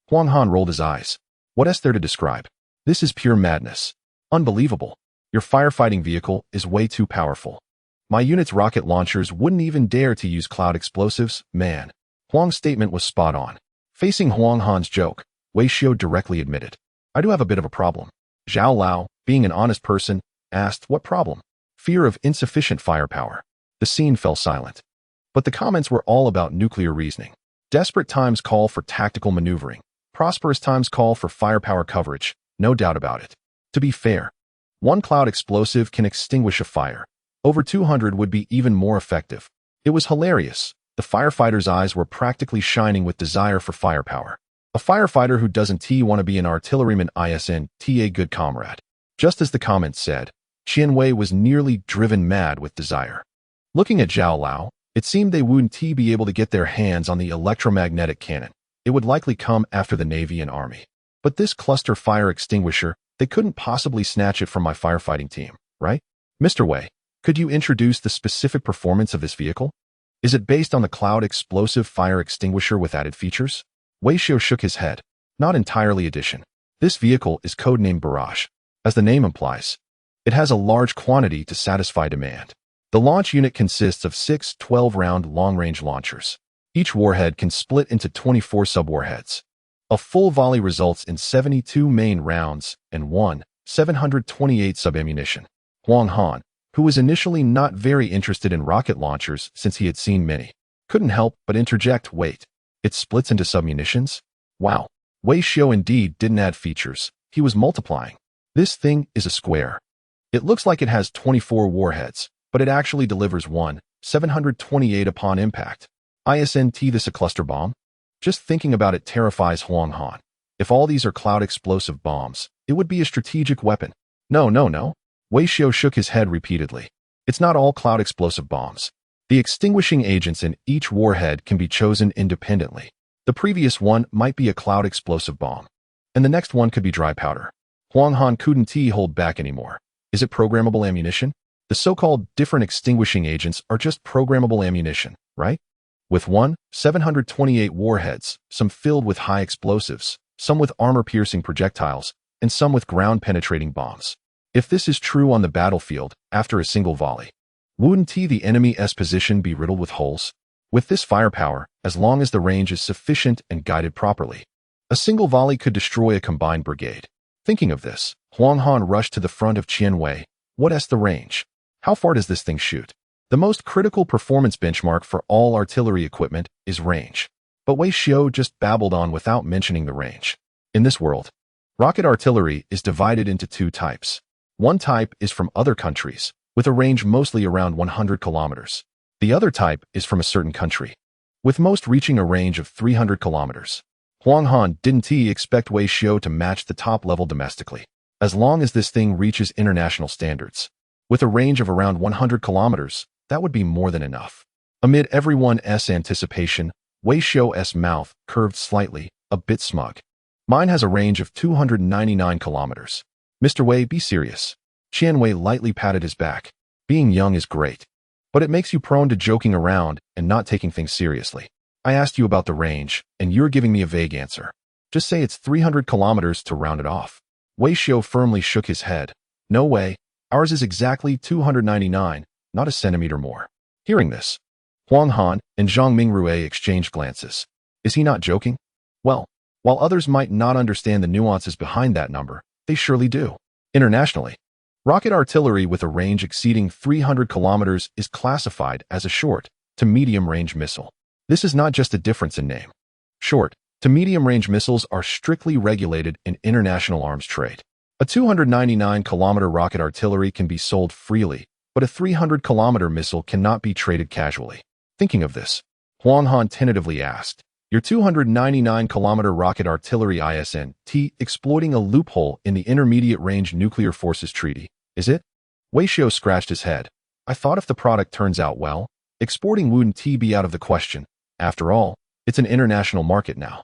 Huang Han rolled his eyes. What is there to describe? This is pure madness. Unbelievable. Your firefighting vehicle is way too powerful. My unit's rocket launchers wouldn't even dare to use cloud explosives, man. Huang's statement was spot on. Facing Huang Han's joke, Wei Xiu directly admitted, I do have a bit of a problem. Zhao Lao, being an honest person, asked, what problem? Fear of insufficient firepower. The scene fell silent. But the comments were all about nuclear reasoning. Desperate times call for tactical maneuvering. Prosperous times call for firepower coverage, no doubt about it. To be fair, one cloud explosive can extinguish a fire. Over 200 would be even more effective. It was hilarious. The firefighter's eyes were practically shining with desire for firepower. A firefighter who doesn't want to be an artilleryman isn't a good comrade. Just as the comment said, Qian Wei was nearly driven mad with desire. Looking at Zhao Lao, it seemed they wouldn't be able to get their hands on the electromagnetic cannon. It would likely come after the Navy and Army. But this cluster fire extinguisher, they couldn't possibly snatch it from my firefighting team, right? Mr. Wei, could you introduce the specific performance of this vehicle? Is it based on the cloud explosive fire extinguisher with added features? Wei Xiu shook his head. Not entirely addition. This vehicle is codenamed Barrage. As the name implies, it has a large quantity to satisfy demand. The launch unit consists of 6 12-round long-range launchers. Each warhead can split into 24 subwarheads. A full volley results in 72 main rounds and 728 sub-ammunition. Huang Han, who was initially not very interested in rocket launchers since he had seen many, couldn't help but interject, wait, it splits into submunitions? Wow. Wei Xiu indeed didn't add features, he was multiplying. This thing is a square. It looks like it has 24 warheads, but it actually delivers 728 upon impact. Isn't this a cluster bomb? Just thinking about it terrifies Huang Han. If all these are cloud explosive bombs, it would be a strategic weapon. No. Wei Xiu shook his head repeatedly. It's not all cloud explosive bombs. The extinguishing agents in each warhead can be chosen independently. The previous one might be a cloud explosive bomb, and the next one could be dry powder. Huang Han couldn't hold back anymore. Is it programmable ammunition? The so-called different extinguishing agents are just programmable ammunition, right? With 728 warheads, some filled with high explosives, some with armor-piercing projectiles, and some with ground-penetrating bombs. If this is true on the battlefield, after a single volley, wouldn't the enemy's position be riddled with holes? With this firepower, as long as the range is sufficient and guided properly, a single volley could destroy a combined brigade. Thinking of this, Huang Han rushed to the front of Qian Wei. What's the range? How far does this thing shoot? The most critical performance benchmark for all artillery equipment is range. But Wei Xiu just babbled on without mentioning the range. In this world, rocket artillery is divided into 2 types. One type is from other countries, with a range mostly around 100 kilometers. The other type is from a certain country, with most reaching a range of 300 kilometers. Huang Han didn't expect Wei Xiu to match the top level domestically, as long as this thing reaches international standards. With a range of around 100 kilometers, that would be more than enough. Amid everyone's anticipation, Wei Xiu's mouth curved slightly, a bit smug. Mine has a range of 299 kilometers. Mr. Wei, be serious. Qian Wei lightly patted his back. Being young is great, but it makes you prone to joking around and not taking things seriously. I asked you about the range, and you're giving me a vague answer. Just say it's 300 kilometers to round it off. Wei Xiu firmly shook his head. No way. Ours is exactly 299, not a centimeter more. Hearing this, Huang Han and Zhang Mingrue exchanged glances. Is he not joking? Well, while others might not understand the nuances behind that number, they surely do. Internationally, rocket artillery with a range exceeding 300 kilometers is classified as a short to medium-range missile. This is not just a difference in name. Short to medium-range missiles are strictly regulated in international arms trade. A 299-kilometer rocket artillery can be sold freely, but a 300-kilometer missile cannot be traded casually. Thinking of this, Huang Han tentatively asked, "Your 299-kilometer rocket artillery isn't exploiting a loophole in the Intermediate-Range Nuclear Forces Treaty, is it?" Wei Xiao scratched his head. "I thought if the product turns out well, exporting wouldn't be out of the question. After all, it's an international market now."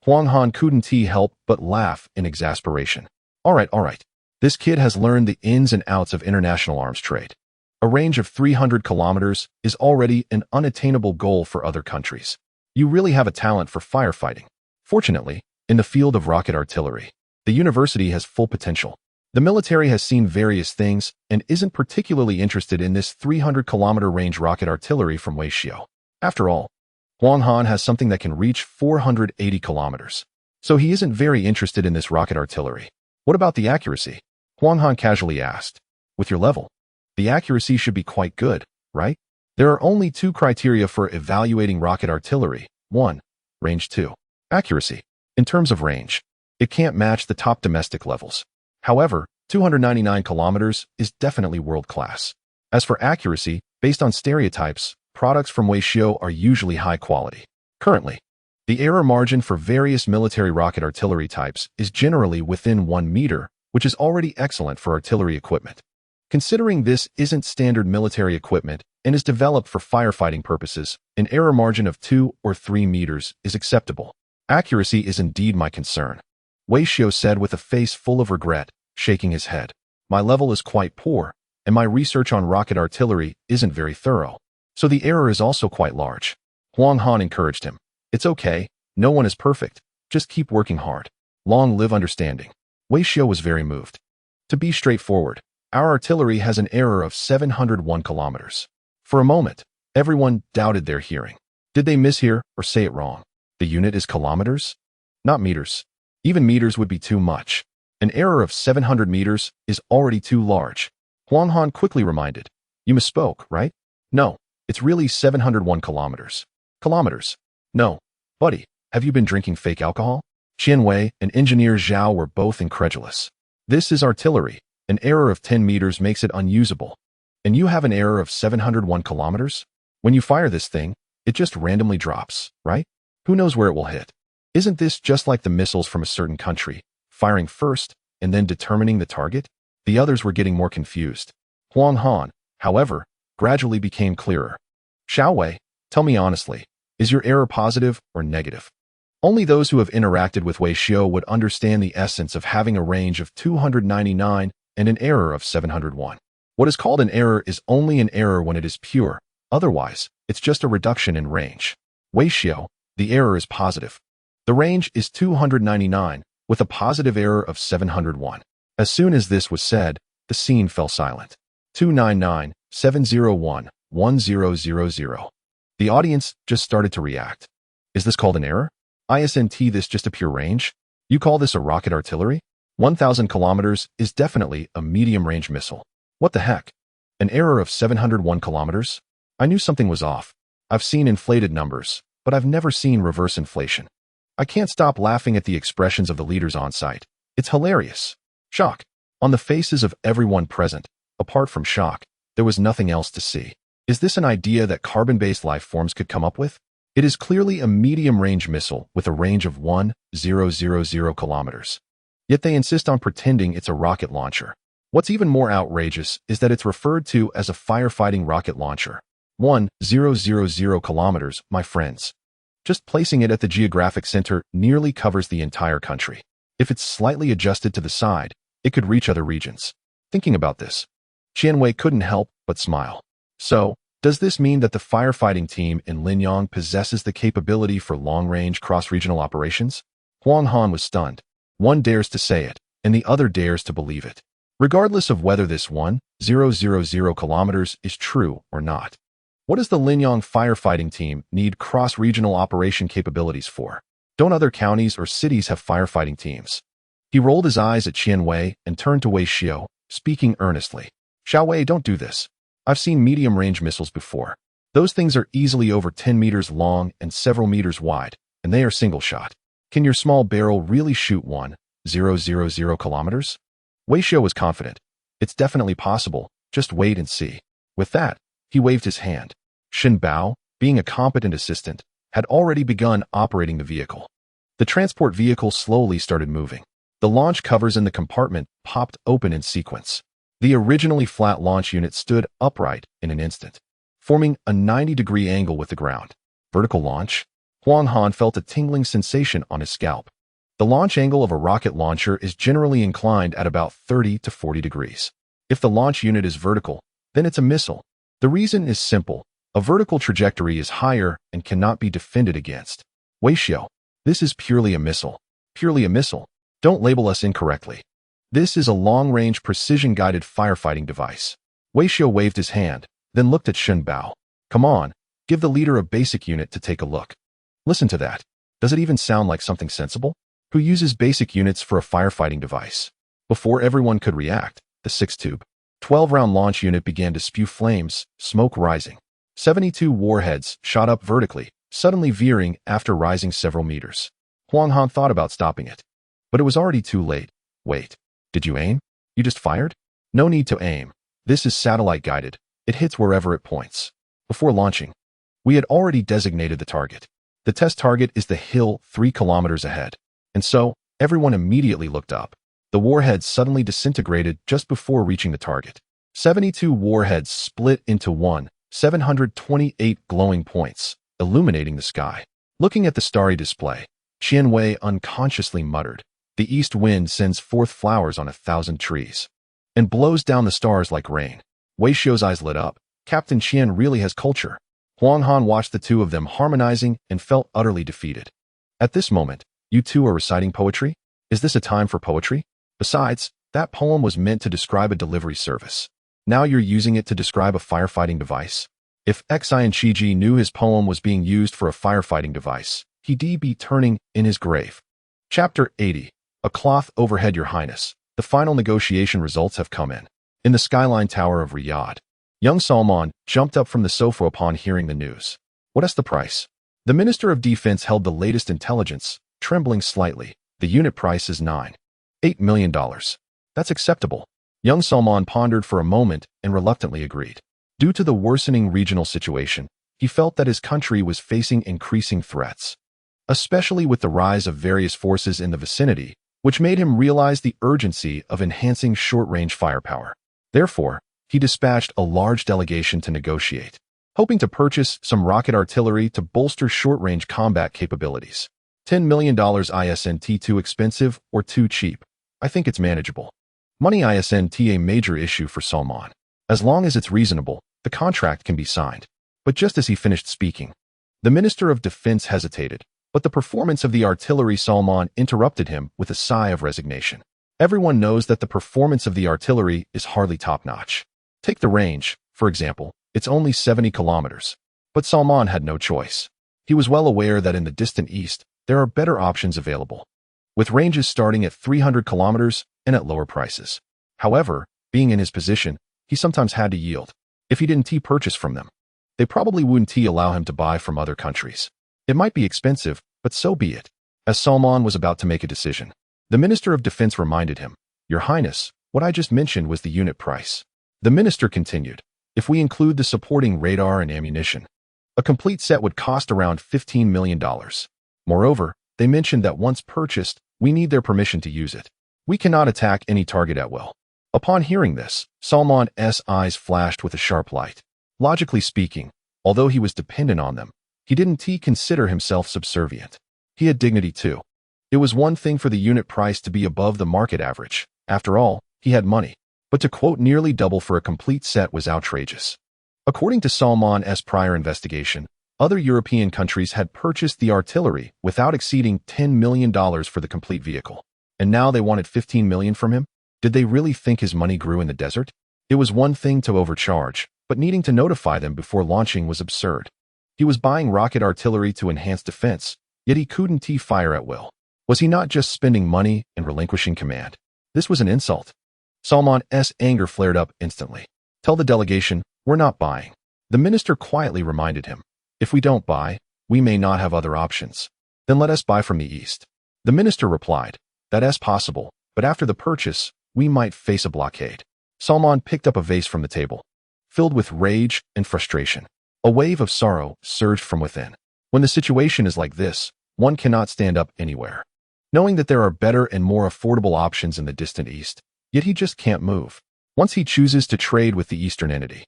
Huang Han couldn't help but laugh in exasperation. All right. This kid has learned the ins and outs of international arms trade. A range of 300 kilometers is already an unattainable goal for other countries. You really have a talent for firefighting. Fortunately, in the field of rocket artillery, the university has full potential. The military has seen various things and isn't particularly interested in this 300-kilometer range rocket artillery from Wei Xiao. After all, Huang Han has something that can reach 480 kilometers. So he isn't very interested in this rocket artillery. What about the accuracy? Huang Han casually asked. With your level, the accuracy should be quite good, right? There are only two criteria for evaluating rocket artillery. 1. Range. 2. Accuracy. In terms of range, it can't match the top domestic levels. However, 299 kilometers is definitely world-class. As for accuracy, based on stereotypes, products from Wei Xiao are usually high quality. Currently, the error margin for various military rocket artillery types is generally within 1 meter, which is already excellent for artillery equipment. Considering this isn't standard military equipment and is developed for firefighting purposes, an error margin of 2 or 3 meters is acceptable. Accuracy is indeed my concern, Wei Xiao said with a face full of regret, shaking his head. My level is quite poor, and my research on rocket artillery isn't very thorough. So the error is also quite large. Huang Han encouraged him. It's okay, no one is perfect, just keep working hard. Long live understanding. Wei Xiao was very moved. To be straightforward, our artillery has an error of 701 kilometers. For a moment, everyone doubted their hearing. Did they mishear or say it wrong? The unit is kilometers? Not meters. Even meters would be too much. An error of 700 meters is already too large. Huang Han quickly reminded. You misspoke, right? No, it's really 701 kilometers. Kilometers. No. Buddy, have you been drinking fake alcohol? Qian Wei and Engineer Zhao were both incredulous. This is artillery. An error of 10 meters makes it unusable. And you have an error of 701 kilometers? When you fire this thing, it just randomly drops, right? Who knows where it will hit? Isn't this just like the missiles from a certain country, firing first and then determining the target? The others were getting more confused. Huang Han, however, gradually became clearer. Xiao Wei, tell me honestly, is your error positive or negative? Only those who have interacted with Wei Xiao would understand the essence of having a range of 299 and an error of 701. What is called an error is only an error when it is pure. Otherwise, it's just a reduction in range. Wei Xiao, the error is positive. The range is 299, with a positive error of 701. As soon as this was said, the scene fell silent. 299, 701, 1000. The audience just started to react. Is this called an error? Isn't this just a pure range? You call this a rocket artillery? 1,000 kilometers is definitely a medium-range missile. What the heck? An error of 701 kilometers? I knew something was off. I've seen inflated numbers, but I've never seen reverse inflation. I can't stop laughing at the expressions of the leaders on site. It's hilarious. Shock. On the faces of everyone present, apart from shock, there was nothing else to see. Is this an idea that carbon-based life forms could come up with? It is clearly a medium-range missile with a range of 1,000 kilometers. Yet they insist on pretending it's a rocket launcher. What's even more outrageous is that it's referred to as a firefighting rocket launcher. 1,000 kilometers, my friends. Just placing it at the geographic center nearly covers the entire country. If it's slightly adjusted to the side, it could reach other regions. Thinking about this, Qian Wei couldn't help but smile. So, does this mean that the firefighting team in Linyang possesses the capability for long-range cross-regional operations? Huang Han was stunned. One dares to say it, and the other dares to believe it. Regardless of whether this 1,000 kilometers is true or not. What does the Linyang firefighting team need cross-regional operation capabilities for? Don't other counties or cities have firefighting teams? He rolled his eyes at Qian Wei and turned to Wei Xiao, speaking earnestly. Xiao Wei, don't do this. I've seen medium-range missiles before. Those things are easily over 10 meters long and several meters wide, and they are single-shot. Can your small barrel really shoot 1,000 kilometers? Wei Xiu was confident. It's definitely possible. Just wait and see. With that, he waved his hand. Shen Bao, being a competent assistant, had already begun operating the vehicle. The transport vehicle slowly started moving. The launch covers in the compartment popped open in sequence. The originally flat launch unit stood upright in an instant, forming a 90-degree angle with the ground. Vertical launch? Huang Han felt a tingling sensation on his scalp. The launch angle of a rocket launcher is generally inclined at about 30 to 40 degrees. If the launch unit is vertical, then it's a missile. The reason is simple. A vertical trajectory is higher and cannot be defended against. Wei Xiu, this is purely a missile. Purely a missile. Don't label us incorrectly. This is a long-range precision-guided firefighting device. Wei Xiu waved his hand, then looked at Shen Bao. Come on, give the leader a basic unit to take a look. Listen to that. Does it even sound like something sensible? Who uses basic units for a firefighting device? Before everyone could react, the 6-tube, 12-round launch unit began to spew flames, smoke rising. 72 warheads shot up vertically, suddenly veering after rising several meters. Huang Han thought about stopping it. But it was already too late. Wait, did you aim? You just fired? No need to aim. This is satellite-guided. It hits wherever it points. Before launching, we had already designated the target. The test target is the hill 3 kilometers ahead. And so, everyone immediately looked up. The warheads suddenly disintegrated just before reaching the target. 72 warheads split into 728 glowing points, illuminating the sky. Looking at the starry display, Qian Wei unconsciously muttered, "The east wind sends forth flowers on 1,000 trees and blows down the stars like rain." Wei Xiu's eyes lit up. Captain Qian really has culture. Huang Han watched the two of them harmonizing and felt utterly defeated. At this moment, you two are reciting poetry? Is this a time for poetry? Besides, that poem was meant to describe a delivery service. Now you're using it to describe a firefighting device? If Xian Qiji knew his poem was being used for a firefighting device, he'd be turning in his grave. Chapter 80. A cloth overhead, Your Highness. The final negotiation results have come in. In the skyline tower of Riyadh, young Salman jumped up from the sofa upon hearing the news. What's the price? The Minister of Defense held the latest intelligence, trembling slightly. The unit price is $9.8 million. That's acceptable. Young Salman pondered for a moment and reluctantly agreed. Due to the worsening regional situation, he felt that his country was facing increasing threats, especially with the rise of various forces in the vicinity, which made him realize the urgency of enhancing short-range firepower. Therefore, he dispatched a large delegation to negotiate, hoping to purchase some rocket artillery to bolster short-range combat capabilities. $10 million isn't too expensive or too cheap. I think it's manageable. Money isn't a major issue for Salman. As long as it's reasonable, the contract can be signed. But just as he finished speaking, the Minister of Defense hesitated, but the performance of the artillery Salman interrupted him with a sigh of resignation. Everyone knows that the performance of the artillery is hardly top-notch. Take the range, for example, it's only 70 kilometers. But Salman had no choice. He was well aware that in the distant east, there are better options available, with ranges starting at 300 kilometers and at lower prices. However, being in his position, he sometimes had to yield. If he didn't purchase from them, they probably wouldn't allow him to buy from other countries. It might be expensive, but so be it. As Salman was about to make a decision, the Minister of Defense reminded him, Your Highness, what I just mentioned was the unit price. The minister continued, if we include the supporting radar and ammunition, a complete set would cost around $15 million. Moreover, they mentioned that once purchased, we need their permission to use it. We cannot attack any target at will. Upon hearing this, Salman's eyes flashed with a sharp light. Logically speaking, although he was dependent on them, he didn't consider himself subservient. He had dignity too. It was one thing for the unit price to be above the market average. After all, he had money. But to quote nearly double for a complete set was outrageous. According to Salman's prior investigation, other European countries had purchased the artillery without exceeding $10 million for the complete vehicle. And now they wanted $15 million from him? Did they really think his money grew in the desert? It was one thing to overcharge, but needing to notify them before launching was absurd. He was buying rocket artillery to enhance defense, yet he couldn't fire at will. Was he not just spending money and relinquishing command? This was an insult. Salman's anger flared up instantly. Tell the delegation, we're not buying. The minister quietly reminded him. If we don't buy, we may not have other options. Then let us buy from the east. The minister replied, "That's possible, but after the purchase, we might face a blockade." Salman picked up a vase from the table, filled with rage and frustration. A wave of sorrow surged from within. When the situation is like this, one cannot stand up anywhere. Knowing that there are better and more affordable options in the distant East, yet he just can't move. Once he chooses to trade with the Eastern entity,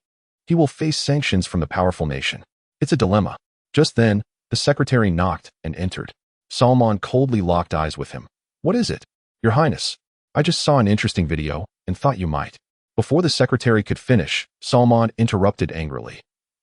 he will face sanctions from the powerful nation. It's a dilemma. Just then, the secretary knocked and entered. Salman coldly locked eyes with him. "What is it?" "Your Highness, I just saw an interesting video and thought you might." Before the secretary could finish, Salman interrupted angrily.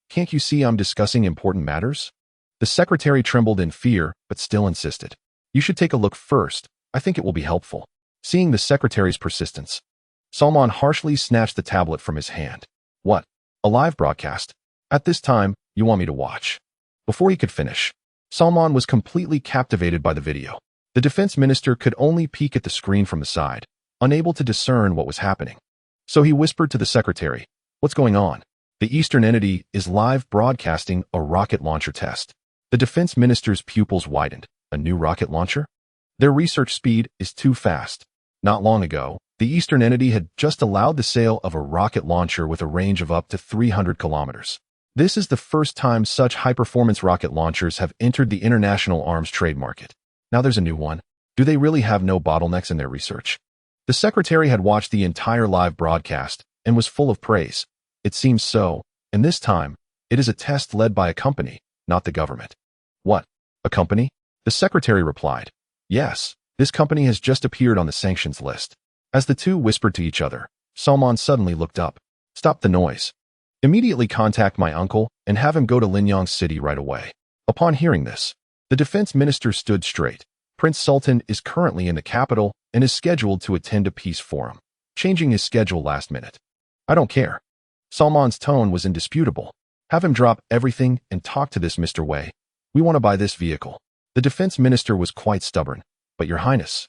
"Can't you see I'm discussing important matters?" The secretary trembled in fear, but still insisted. "You should take a look first. I think it will be helpful." Seeing the secretary's persistence, Salman harshly snatched the tablet from his hand. "What? A live broadcast? At this time, you want me to watch?" Before he could finish, Salman was completely captivated by the video. The defense minister could only peek at the screen from the side, unable to discern what was happening. So he whispered to the secretary, "What's going on?" "The Eastern entity is live broadcasting a rocket launcher test." The defense minister's pupils widened. "A new rocket launcher? Their research speed is too fast." Not long ago, the Eastern entity had just allowed the sale of a rocket launcher with a range of up to 300 kilometers. This is the first time such high-performance rocket launchers have entered the international arms trade market. Now there's a new one. Do they really have no bottlenecks in their research? The secretary had watched the entire live broadcast and was full of praise. It seems so, and this time, it is a test led by a company, not the government. "What? A company?" The secretary replied. "Yes, this company has just appeared on the sanctions list." As the two whispered to each other, Salman suddenly looked up. "Stop the noise. Immediately contact my uncle and have him go to Linyang City right away." Upon hearing this, the defense minister stood straight. Prince Sultan is currently in the capital and is scheduled to attend a peace forum, changing his schedule last minute. "I don't care." Salman's tone was indisputable. "Have him drop everything and talk to this Mr. Wei. We want to buy this vehicle." The defense minister was quite stubborn. "But Your Highness,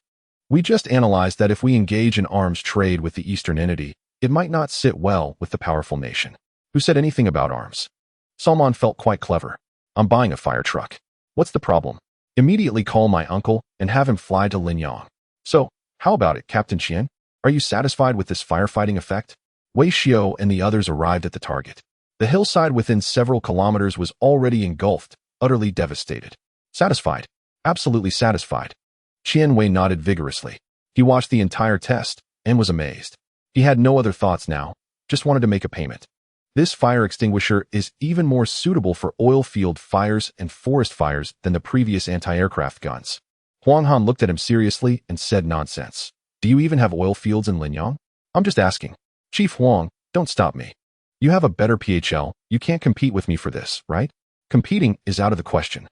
we just analyzed that if we engage in arms trade with the Eastern entity, it might not sit well with the powerful nation." "Who said anything about arms?" Salman felt quite clever. "I'm buying a fire truck. What's the problem? Immediately call my uncle and have him fly to Linyang." "So, how about it, Captain Qian? Are you satisfied with this firefighting effect?" Wei Xiao and the others arrived at the target. The hillside within several kilometers was already engulfed, utterly devastated. "Satisfied. Absolutely satisfied." Qian Wei nodded vigorously. He watched the entire test and was amazed. He had no other thoughts now, just wanted to make a payment. This fire extinguisher is even more suitable for oil field fires and forest fires than the previous anti-aircraft guns. Huang Han looked at him seriously and said, "Nonsense. Do you even have oil fields in Linyang?" "I'm just asking." "Chief Huang, don't stop me. You have a better PHL. You can't compete with me for this, right?" "Competing is out of the question.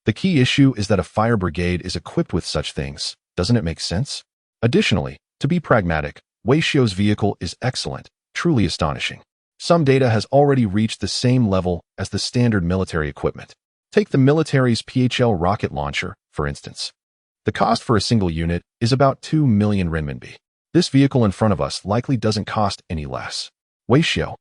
The key issue is that a fire brigade is equipped with such things. Doesn't it make sense?" Additionally, to be pragmatic, Wei Xiao's vehicle is excellent, truly astonishing. Some data has already reached the same level as the standard military equipment. Take the military's PHL rocket launcher, for instance. The cost for a single unit is about 2 million renminbi. This vehicle in front of us likely doesn't cost any less. "Wei Xiao,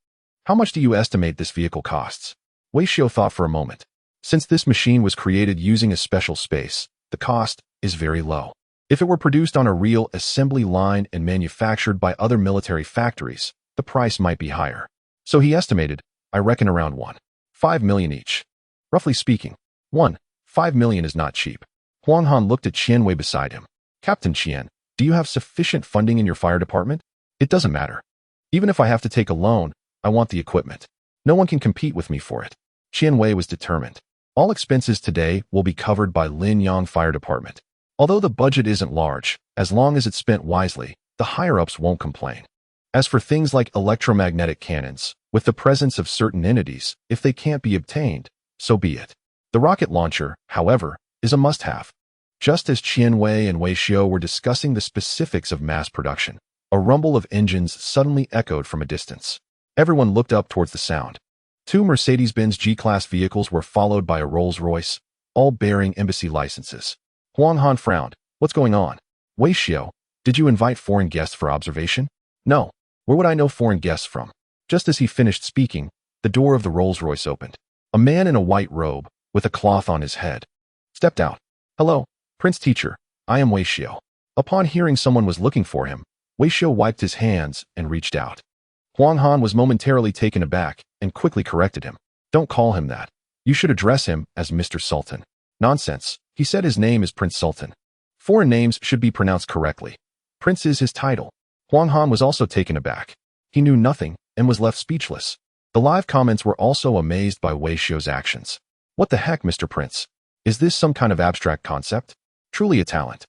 how much do you estimate this vehicle costs?" Wei Xiao thought for a moment. Since this machine was created using a special space, the cost is very low. If it were produced on a real assembly line and manufactured by other military factories, the price might be higher. So he estimated, "I reckon around 1.5 million each." Roughly speaking, 1.5 million is not cheap. Huang Han looked at Qian Wei beside him. "Captain Qian, do you have sufficient funding in your fire department?" "It doesn't matter. Even if I have to take a loan, I want the equipment. No one can compete with me for it." Qian Wei was determined. "All expenses today will be covered by Linyang Fire Department. Although the budget isn't large, as long as it's spent wisely, the higher-ups won't complain. As for things like electromagnetic cannons, with the presence of certain entities, if they can't be obtained, so be it. The rocket launcher, however, is a must-have." Just as Qian Wei and Wei Xiao were discussing the specifics of mass production, a rumble of engines suddenly echoed from a distance. Everyone looked up towards the sound. 2 Mercedes-Benz G-Class vehicles were followed by a Rolls-Royce, all bearing embassy licenses. Huang Han frowned. "What's going on?" "Wei Xiao, did you invite foreign guests for observation?" "No. Where would I know foreign guests from?" Just as he finished speaking, the door of the Rolls-Royce opened. A man in a white robe, with a cloth on his head, stepped out. "Hello, Prince Teacher. I am Wei Xiao. Upon hearing someone was looking for him, Wei Xiao wiped his hands and reached out. Huang Han was momentarily taken aback and quickly corrected him. Don't call him that. You should address him as Mr. Sultan. Nonsense. He said his name is Prince Sultan. Foreign names should be pronounced correctly. Prince is his title. Huang Han was also taken aback. He knew nothing and was left speechless. The live comments were also amazed by Wei Xiao's actions. What the heck, Mr. Prince? Is this some kind of abstract concept? Truly a talent.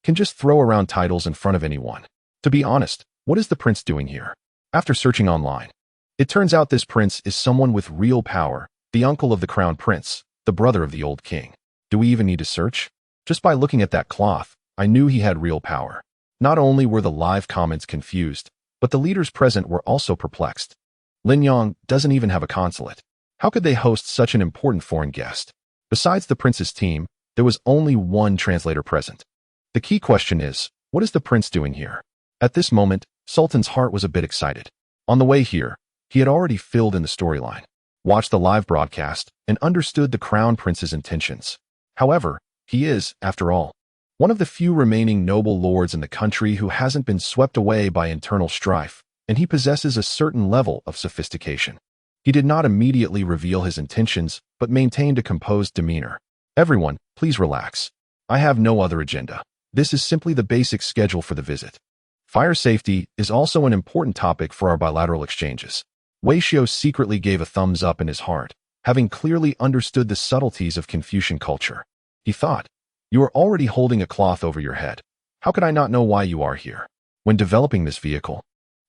Can just throw around titles in front of anyone. To be honest, what is the prince doing here? After searching online, it turns out this prince is someone with real power, the uncle of the crown prince, the brother of the old king. Do we even need to search? Just by looking at that cloth, I knew he had real power. Not only were the live comments confused, but the leaders present were also perplexed. Linyang doesn't even have a consulate. How could they host such an important foreign guest? Besides the prince's team, there was only one translator present. The key question is, what is the prince doing here? At this moment, Sultan's heart was a bit excited. On the way here, he had already filled in the storyline, watched the live broadcast, and understood the crown prince's intentions. However, he is, after all, one of the few remaining noble lords in the country who hasn't been swept away by internal strife, and he possesses a certain level of sophistication. He did not immediately reveal his intentions, but maintained a composed demeanor. Everyone, please relax. I have no other agenda. This is simply the basic schedule for the visit. Fire safety is also an important topic for our bilateral exchanges. Wei Xiao secretly gave a thumbs up in his heart, having clearly understood the subtleties of Confucian culture. He thought, you are already holding a cloth over your head. How could I not know why you are here? When developing this vehicle,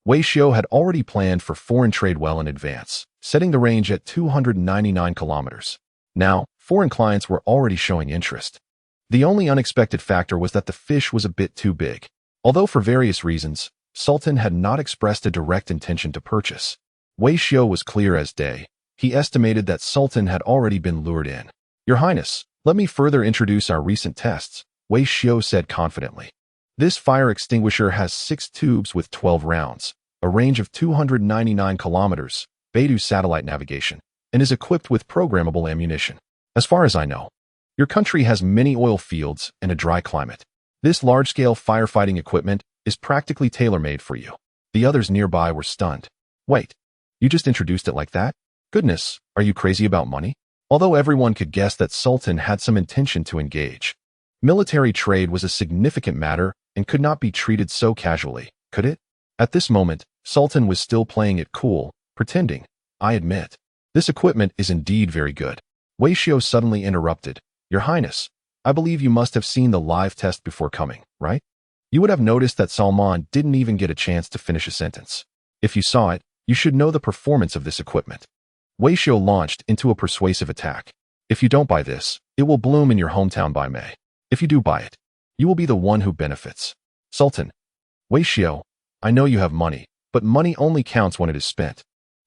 Wei Xiao had already planned for foreign trade well in advance, setting the range at 299 kilometers. Now, foreign clients were already showing interest. The only unexpected factor was that the fish was a bit too big. Although for various reasons, Sultan had not expressed a direct intention to purchase. Wei Xiao was clear as day. He estimated that Sultan had already been lured in. Your Highness, let me further introduce our recent tests, Wei Xiao said confidently. This fire extinguisher has 6 tubes with 12 rounds, a range of 299 kilometers, Beidou satellite navigation, and is equipped with programmable ammunition. As far as I know, your country has many oil fields and a dry climate. This large-scale firefighting equipment is practically tailor-made for you. The others nearby were stunned. Wait, you just introduced it like that? Goodness, are you crazy about money? Although everyone could guess that Sultan had some intention to engage, military trade was a significant matter and could not be treated so casually, could it? At this moment, Sultan was still playing it cool, pretending, I admit. This equipment is indeed very good. Wei Xiao suddenly interrupted. Your Highness, I believe you must have seen the live test before coming, right? You would have noticed that Salman didn't even get a chance to finish a sentence. If you saw it, you should know the performance of this equipment. Wei Xiao launched into a persuasive attack. If you don't buy this, it will bloom in your hometown by May. If you do buy it, you will be the one who benefits. Sultan, Wei Xiao, I know you have money, but money only counts when it is spent.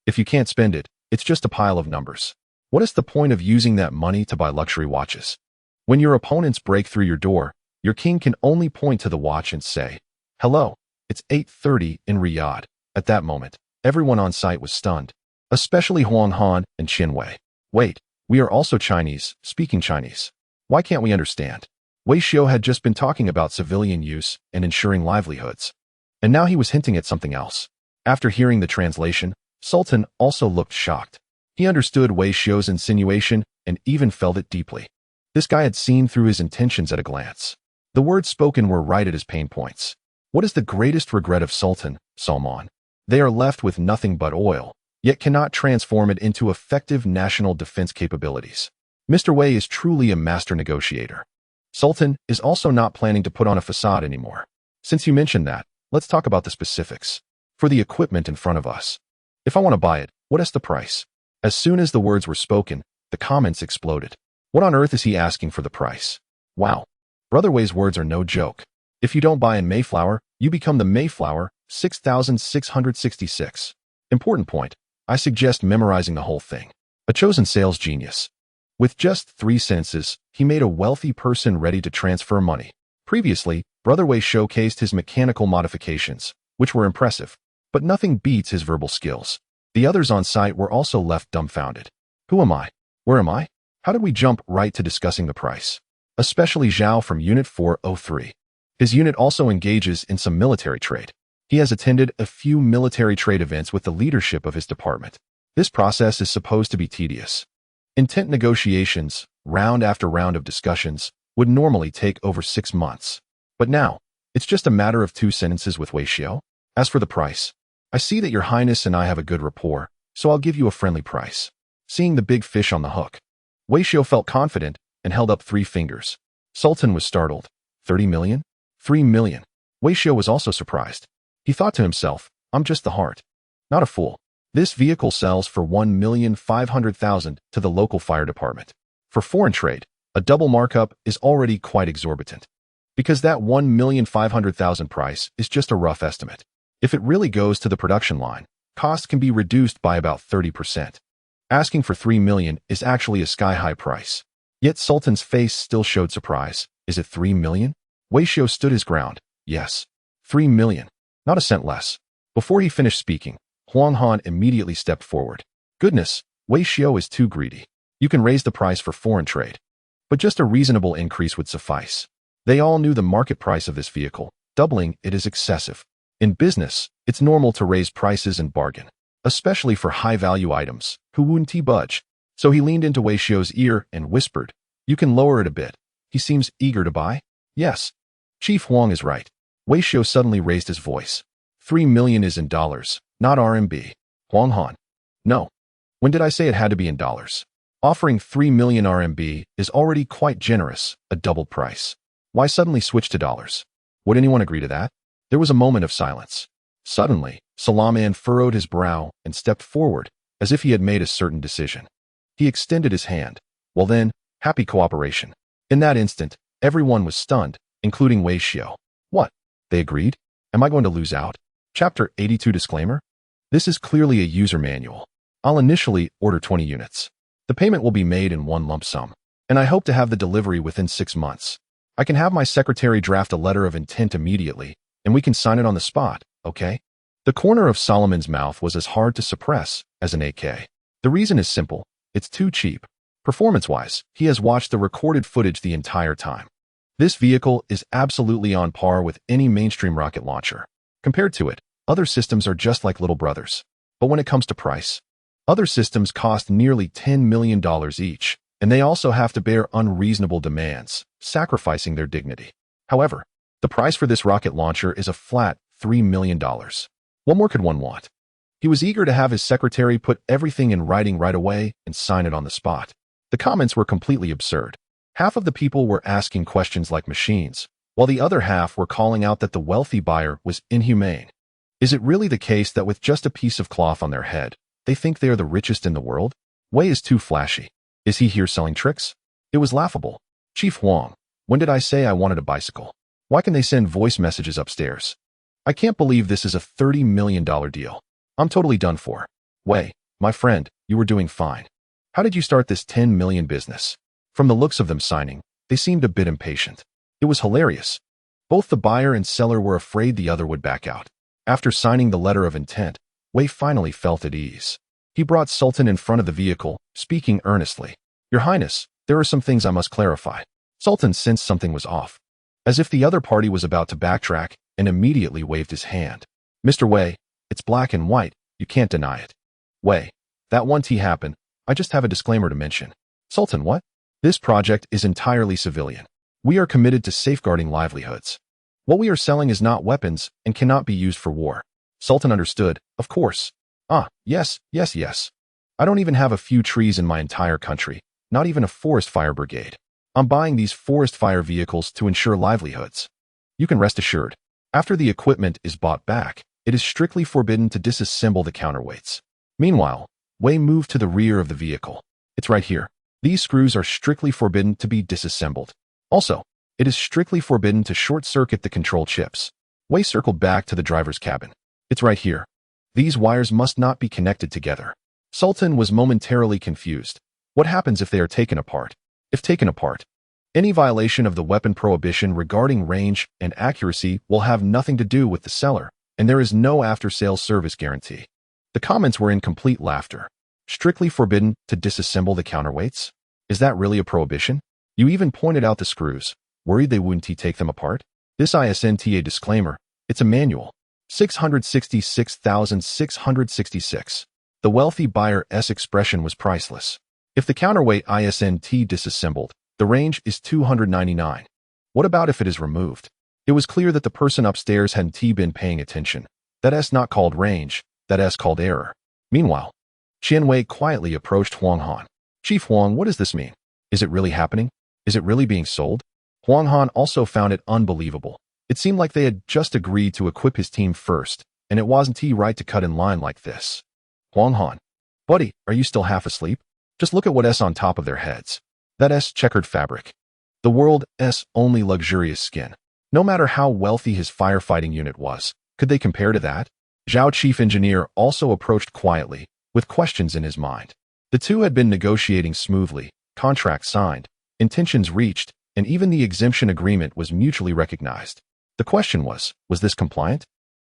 If you can't spend it, it's just a pile of numbers. What is the point of using that money to buy luxury watches? When your opponents break through your door, your king can only point to the watch and say, hello, it's 8:30 in Riyadh. At that moment, everyone on site was stunned, especially Huang Han and Qin Wei. Wait, we are also Chinese, speaking Chinese. Why can't we understand? Wei Xiao had just been talking about civilian use and ensuring livelihoods. And now he was hinting at something else. After hearing the translation, Sultan also looked shocked. He understood Wei Xiao's insinuation and even felt it deeply. This guy had seen through his intentions at a glance. The words spoken were right at his pain points. What is the greatest regret of Sultan, Salman? They are left with nothing but oil, yet cannot transform it into effective national defense capabilities. Mr. Wei is truly a master negotiator. Sultan is also not planning to put on a facade anymore. Since you mentioned that, let's talk about the specifics. For the equipment in front of us. If I want to buy it, what is the price? As soon as the words were spoken, the comments exploded. What on earth is he asking for the price? Wow. Brother Wei's words are no joke. If you don't buy in Mayflower, you become the Mayflower, 6666. Important point. I suggest memorizing the whole thing. A chosen sales genius. With just 3 sentences, he made a wealthy person ready to transfer money. Previously, Brother Wei showcased his mechanical modifications, which were impressive, but nothing beats his verbal skills. The others on site were also left dumbfounded. Who am I? Where am I? How did we jump right to discussing the price? especially Zhao from Unit 403. His unit also engages in some military trade. He has attended a few military trade events with the leadership of his department. This process is supposed to be tedious. Intent negotiations, round after round of discussions, would normally take over 6 months. But now, it's just a matter of 2 sentences with Wei Xiao. As for the price, I see that your highness and I have a good rapport, so I'll give you a friendly price. Seeing the big fish on the hook, Wei Xiao felt confident and held up 3 fingers. Sultan was startled. 30 million? 3 million. Wei Xiao was also surprised. He thought to himself, I'm just the heart. Not a fool. This vehicle sells for 1,500,000 to the local fire department. For foreign trade, a double markup is already quite exorbitant. Because that 1,500,000 price is just a rough estimate. If it really goes to the production line, costs can be reduced by about 30%. Asking for 3 million is actually a sky-high price. Yet Sultan's face still showed surprise. Is it 3 million? Wei Xiao stood his ground. Yes. 3 million. Not a cent less. Before he finished speaking, Huang Han immediately stepped forward. Goodness, Wei Xiao is too greedy. You can raise the price for foreign trade. But just a reasonable increase would suffice. They all knew the market price of this vehicle. Doubling it is excessive. In business, it's normal to raise prices and bargain, especially for high-value items, who wouldn't budge. So he leaned into Wei Xiao's ear and whispered, you can lower it a bit. He seems eager to buy. Yes. Chief Huang is right. Wei Xiao suddenly raised his voice. 3 million is in dollars, not RMB. Huang Han. No. When did I say it had to be in dollars? Offering 3 million RMB is already quite generous, a double price. Why suddenly switch to dollars? Would anyone agree to that? There was a moment of silence. Suddenly, Salaman furrowed his brow and stepped forward, as if he had made a certain decision. He extended his hand. Well then, happy cooperation. In that instant, everyone was stunned, including Wei Xiao. What? They agreed? Am I going to lose out? Chapter 82 Disclaimer. This is clearly a user manual. I'll initially order 20 units. The payment will be made in one lump sum, and I hope to have the delivery within 6 months. I can have my secretary draft a letter of intent immediately, and we can sign it on the spot, okay? The corner of Solomon's mouth was as hard to suppress as an AK. The reason is simple. It's too cheap. Performance-wise, he has watched the recorded footage the entire time. This vehicle is absolutely on par with any mainstream rocket launcher. Compared to it, other systems are just like little brothers. But when it comes to price, other systems cost nearly $10 million each, and they also have to bear unreasonable demands, sacrificing their dignity. However, the price for this rocket launcher is a flat $3 million. What more could one want? He was eager to have his secretary put everything in writing right away and sign it on the spot. The comments were completely absurd. Half of the people were asking questions like machines, while the other half were calling out that the wealthy buyer was inhumane. Is it really the case that with just a piece of cloth on their head, they think they are the richest in the world? Wei is too flashy. Is he here selling tricks? It was laughable. Chief Huang, when did I say I wanted a bicycle? Why can they send voice messages upstairs? I can't believe this is a $30 million deal. I'm totally done for. Wei, my friend, you were doing fine. How did you start this 10 million business? From the looks of them signing, they seemed a bit impatient. It was hilarious. Both the buyer and seller were afraid the other would back out. After signing the letter of intent, Wei finally felt at ease. He brought Sultan in front of the vehicle, speaking earnestly. Your Highness, there are some things I must clarify. Sultan sensed something was off, as if the other party was about to backtrack, and immediately waved his hand. Mr. Wei, it's black and white, you can't deny it. Wei, that one T happened. I just have a disclaimer to mention. Sultan, what? This project is entirely civilian. We are committed to safeguarding livelihoods. What we are selling is not weapons and cannot be used for war. Sultan understood, of course. Yes. I don't even have a few trees in my entire country, not even a forest fire brigade. I'm buying these forest fire vehicles to ensure livelihoods. You can rest assured, after the equipment is bought back, it is strictly forbidden to disassemble the counterweights. Meanwhile, Wei moved to the rear of the vehicle. It's right here. These screws are strictly forbidden to be disassembled. Also, it is strictly forbidden to short-circuit the control chips. Wei circled back to the driver's cabin. It's right here. These wires must not be connected together. Sultan was momentarily confused. What happens if they are taken apart? If taken apart, any violation of the weapon prohibition regarding range and accuracy will have nothing to do with the seller, and there is no after-sales service guarantee. The comments were in complete laughter. Strictly forbidden to disassemble the counterweights? Is that really a prohibition? You even pointed out the screws, worried they wouldn't take them apart? This isn't a disclaimer, it's a manual. 666,666. The wealthy buyer's expression was priceless. If the counterweight isn't disassembled, the range is 299. What about if it is removed? It was clear that the person upstairs hadn't been paying attention. That's not called range, that's called error. Meanwhile, Qianwei quietly approached Huang Han. Chief Huang, what does this mean? Is it really happening? Is it really being sold? Huang Han also found it unbelievable. It seemed like they had just agreed to equip his team first, and it wasn't right to cut in line like this. Huang Han, buddy, are you still half asleep? Just look at what's on top of their heads. That's checkered fabric. The world's only luxurious skin. No matter how wealthy his firefighting unit was, could they compare to that? Zhao Chief Engineer also approached quietly, with questions in his mind. The two had been negotiating smoothly, contract signed, intentions reached, and even the exemption agreement was mutually recognized. The question was this compliant?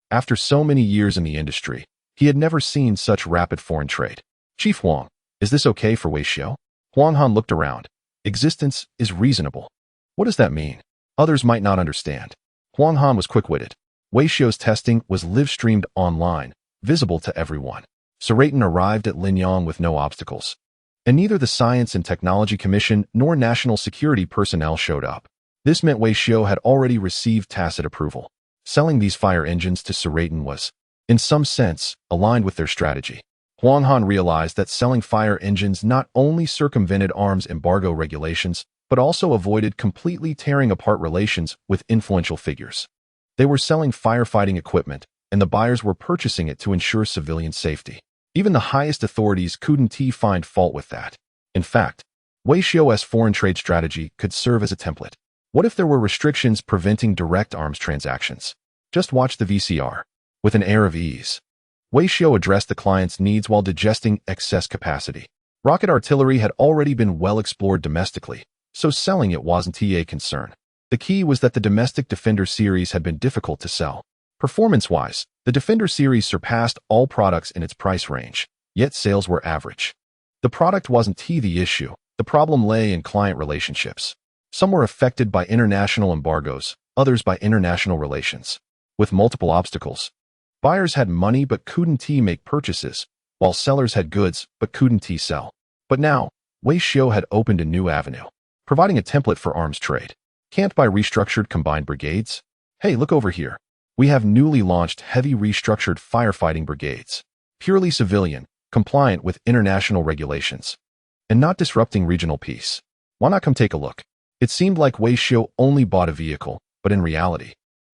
After so many years in the industry, he had never seen such rapid foreign trade. Chief Huang, is this okay for Wei Xiu? Huang Han looked around. Existence is reasonable. What does that mean? Others might not understand. Huang Han was quick-witted. Wei Xiu's testing was live-streamed online, visible to everyone. Seraton arrived at Linyang with no obstacles. And neither the Science and Technology Commission nor national security personnel showed up. This meant Wei Xiu had already received tacit approval. Selling these fire engines to Seraton was, in some sense, aligned with their strategy. Huang Han realized that selling fire engines not only circumvented arms embargo regulations, but also avoided completely tearing apart relations with influential figures. They were selling firefighting equipment, and the buyers were purchasing it to ensure civilian safety. Even the highest authorities couldn't find fault with that. In fact, Wei Xiu's foreign trade strategy could serve as a template. What if there were restrictions preventing direct arms transactions? Just watch the VCR. With an air of ease, Wei Xiu addressed the client's needs while digesting excess capacity. Rocket artillery had already been well explored domestically, so selling it wasn't a concern. The key was that the domestic Defender series had been difficult to sell. Performance-wise, the Defender series surpassed all products in its price range, yet sales were average. The product wasn't the issue. The problem lay in client relationships. Some were affected by international embargoes, others by international relations. With multiple obstacles, buyers had money but couldn't make purchases, while sellers had goods but couldn't sell. But now, Wei Xiu had opened a new avenue, providing a template for arms trade. Can't buy restructured combined brigades? Hey, look over here. We have newly launched heavy restructured firefighting brigades. Purely civilian, compliant with international regulations, and not disrupting regional peace. Why not come take a look? It seemed like Wei Xiu only bought a vehicle, but in reality,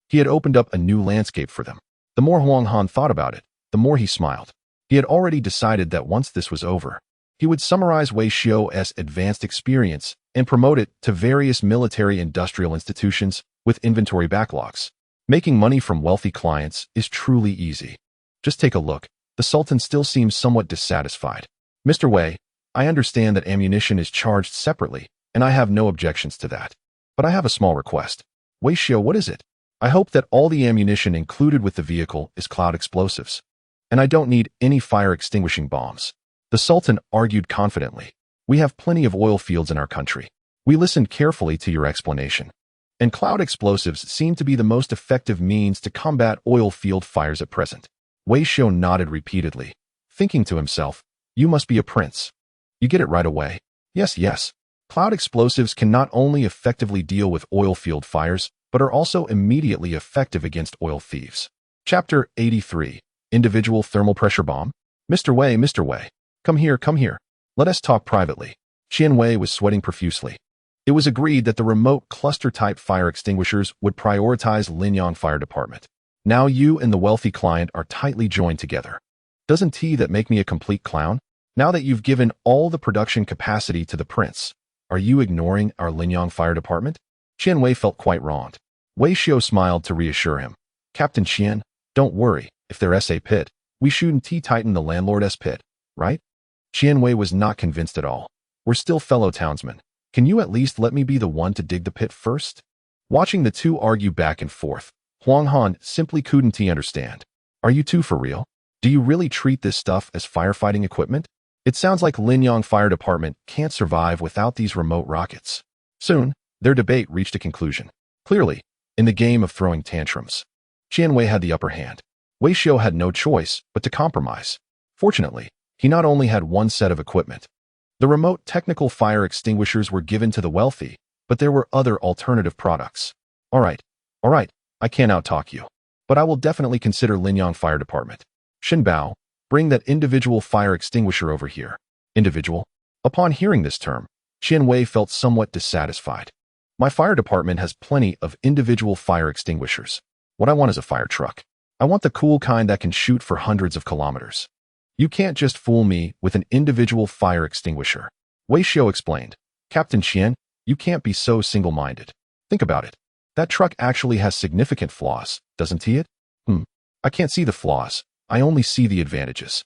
he had opened up a new landscape for them. The more Huang Han thought about it, the more he smiled. He had already decided that once this was over, he would summarize Wei Xiu's advanced experience and promote it to various military-industrial institutions with inventory backlogs. Making money from wealthy clients is truly easy. Just take a look. The Sultan still seems somewhat dissatisfied. Mr. Wei, I understand that ammunition is charged separately, and I have no objections to that. But I have a small request. Wei Xiu, what is it? I hope that all the ammunition included with the vehicle is cloud explosives. And I don't need any fire-extinguishing bombs. The Sultan argued confidently. We have plenty of oil fields in our country. We listened carefully to your explanation. And cloud explosives seem to be the most effective means to combat oil field fires at present. Wei Xiu nodded repeatedly, thinking to himself, you must be a prince. You get it right away. Yes. Cloud explosives can not only effectively deal with oil field fires, but are also immediately effective against oil thieves. Chapter 83. Individual Thermal Pressure Bomb. Mr. Wei, come here. Let us talk privately. Qianwei was sweating profusely. It was agreed that the remote cluster-type fire extinguishers would prioritize Linyang Fire Department. Now you and the wealthy client are tightly joined together. Doesn't that make me a complete clown? Now that you've given all the production capacity to the prince, are you ignoring our Linyang Fire Department? Qianwei felt quite wronged. Wei Xiu smiled to reassure him. Captain Qian, don't worry, if there's a pit, we shouldn't tighten the landlord's pit, right? Qianwei was not convinced at all. We're still fellow townsmen. Can you at least let me be the one to dig the pit first? Watching the two argue back and forth, Huang Han simply couldn't understand. Are you two for real? Do you really treat this stuff as firefighting equipment? It sounds like Linyang Fire Department can't survive without these remote rockets. Soon, their debate reached a conclusion. Clearly, in the game of throwing tantrums, Qianwei had the upper hand. Wei Xiao had no choice but to compromise. Fortunately, he not only had one set of equipment. The remote technical fire extinguishers were given to the wealthy, but there were other alternative products. All right, I can't outtalk you. But I will definitely consider Linyang Fire Department. Shen Bao, bring that individual fire extinguisher over here. Individual? Upon hearing this term, Qianwei felt somewhat dissatisfied. My fire department has plenty of individual fire extinguishers. What I want is a fire truck. I want the cool kind that can shoot for hundreds of kilometers. You can't just fool me with an individual fire extinguisher. Wei Xiao explained. Captain Qian, you can't be so single-minded. Think about it. That truck actually has significant flaws, doesn't it? I can't see the flaws. I only see the advantages.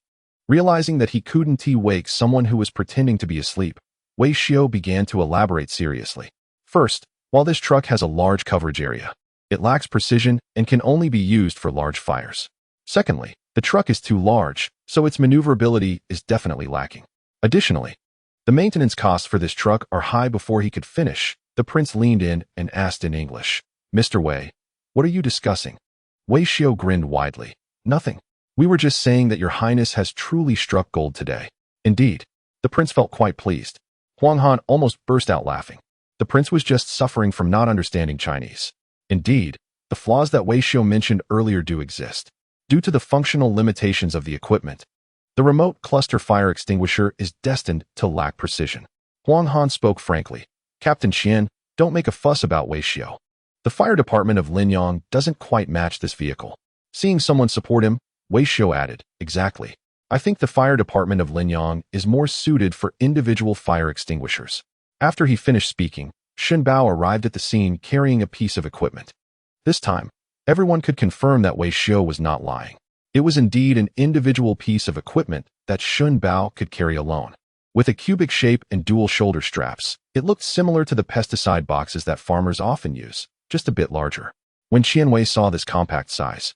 Realizing that he couldn't wake someone who was pretending to be asleep, Wei Xiao began to elaborate seriously. First, while this truck has a large coverage area, it lacks precision and can only be used for large fires. Secondly, the truck is too large, so its maneuverability is definitely lacking. Additionally, the maintenance costs for this truck are high. Before he could finish, the prince leaned in and asked in English, Mr. Wei, what are you discussing? Wei Xiao grinned widely. Nothing. We were just saying that your highness has truly struck gold today. Indeed, the prince felt quite pleased. Huang Han almost burst out laughing. The prince was just suffering from not understanding Chinese. Indeed, the flaws that Wei Xiao mentioned earlier do exist. Due to the functional limitations of the equipment, the remote cluster fire extinguisher is destined to lack precision. Huang Han spoke frankly. Captain Qian, don't make a fuss about Wei Xiao. The fire department of Linyang doesn't quite match this vehicle. Seeing someone support him, Wei Xiao added, exactly. I think the fire department of Linyang is more suited for individual fire extinguishers. After he finished speaking, Shen Bao arrived at the scene carrying a piece of equipment. This time, everyone could confirm that Wei Xiao was not lying. It was indeed an individual piece of equipment that Shen Bao could carry alone. With a cubic shape and dual shoulder straps, it looked similar to the pesticide boxes that farmers often use, just a bit larger. When Qianwei saw this compact size,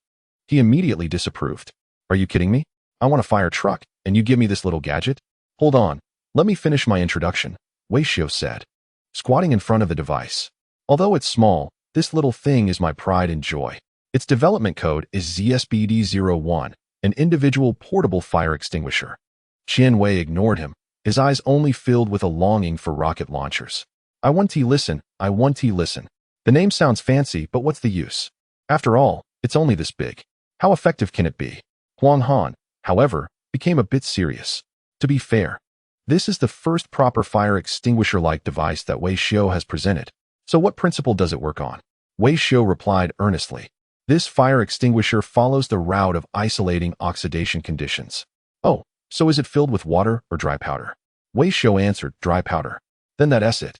he immediately disapproved. Are you kidding me? I want a fire truck, and you give me this little gadget? Hold on, let me finish my introduction, Wei Xiao said, squatting in front of the device. Although it's small, this little thing is my pride and joy. Its development code is ZSBD01, an individual portable fire extinguisher. Qianwei ignored him, his eyes only filled with a longing for rocket launchers. I want to listen. The name sounds fancy, but what's the use? After all, it's only this big. How effective can it be? Huang Han, however, became a bit serious. To be fair, this is the first proper fire extinguisher-like device that Wei Xiao has presented. So what principle does it work on? Wei Xiao replied earnestly. This fire extinguisher follows the route of isolating oxidation conditions. Oh, so is it filled with water or dry powder? Wei Xiao answered, dry powder. Then that's it.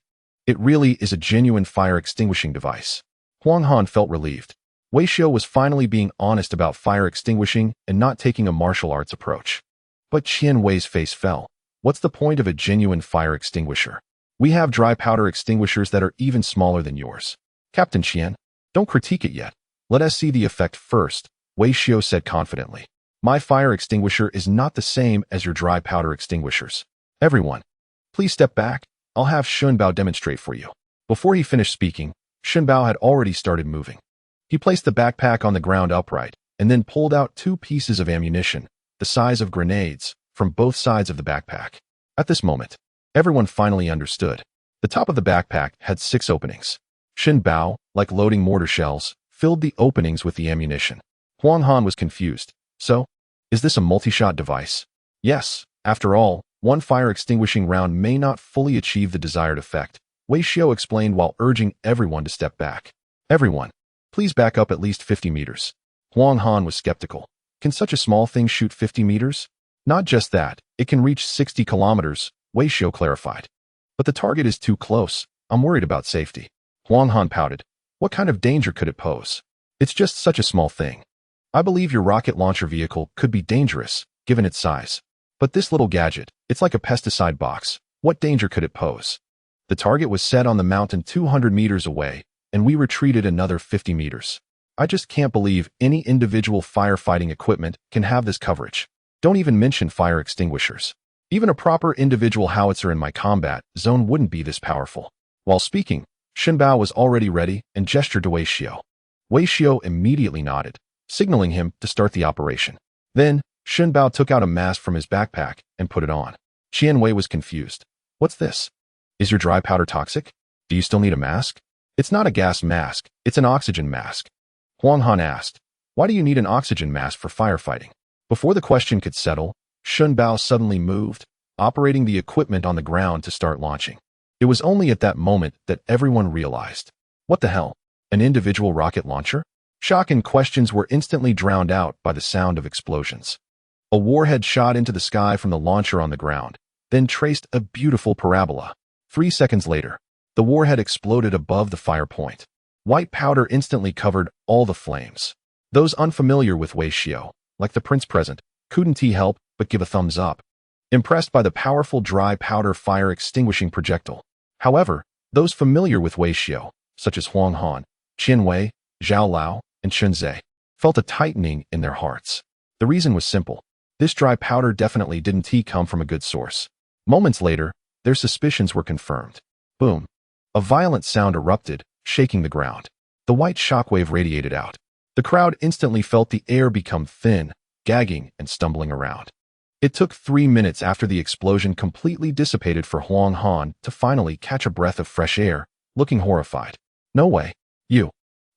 It really is a genuine fire extinguishing device. Huang Han felt relieved. Wei Xiao was finally being honest about fire extinguishing and not taking a martial arts approach. But Qianwei's face fell. What's the point of a genuine fire extinguisher? We have dry powder extinguishers that are even smaller than yours. Captain Qian, don't critique it yet. Let us see the effect first, Wei Xiao said confidently. My fire extinguisher is not the same as your dry powder extinguishers. Everyone, please step back. I'll have Shen Bao demonstrate for you. Before he finished speaking, Shen Bao had already started moving. He placed the backpack on the ground upright and then pulled out 2 pieces of ammunition, the size of grenades, from both sides of the backpack. At this moment, everyone finally understood. The top of the backpack had 6 openings. Shen Bao, like loading mortar shells, filled the openings with the ammunition. Huang Han was confused. So, is this a multi-shot device? Yes, after all, one fire extinguishing round may not fully achieve the desired effect, Wei Xiao explained while urging everyone to step back. Everyone, please back up at least 50 meters. Huang Han was skeptical. Can such a small thing shoot 50 meters? Not just that, it can reach 60 kilometers, Wei Xiao clarified. But the target is too close. I'm worried about safety. Huang Han pouted. What kind of danger could it pose? It's just such a small thing. I believe your rocket launcher vehicle could be dangerous, given its size. But this little gadget, it's like a pesticide box. What danger could it pose? The target was set on the mountain 200 meters away, and we retreated another 50 meters. I just can't believe any individual firefighting equipment can have this coverage. Don't even mention fire extinguishers. Even a proper individual howitzer in my combat zone wouldn't be this powerful. While speaking, Shenbao was already ready and gestured to Wei Xiao. Wei Xiao immediately nodded, signaling him to start the operation. Then, Shenbao took out a mask from his backpack and put it on. Qian Wei was confused. What's this? Is your dry powder toxic? Do you still need a mask? It's not a gas mask, it's an oxygen mask. Huang Han asked, why do you need an oxygen mask for firefighting? Before the question could settle, Shenbao suddenly moved, operating the equipment on the ground to start launching. It was only at that moment that everyone realized. What the hell? An individual rocket launcher? Shock and questions were instantly drowned out by the sound of explosions. A warhead shot into the sky from the launcher on the ground, then traced a beautiful parabola. 3 seconds later, the warhead exploded above the fire point. White powder instantly covered all the flames. Those unfamiliar with Wei Xiao, like the prince present, couldn't help but give a thumbs up, impressed by the powerful dry powder fire extinguishing projectile. However, those familiar with Wei Xiao, such as Huang Han, Qian Wei, Zhao Lao, and Chun Zhe, felt a tightening in their hearts. The reason was simple. This dry powder definitely didn't come from a good source. Moments later, their suspicions were confirmed. Boom. A violent sound erupted, shaking the ground. The white shockwave radiated out. The crowd instantly felt the air become thin, gagging and stumbling around. It took 3 minutes after the explosion completely dissipated for Huang Han to finally catch a breath of fresh air, looking horrified. No way.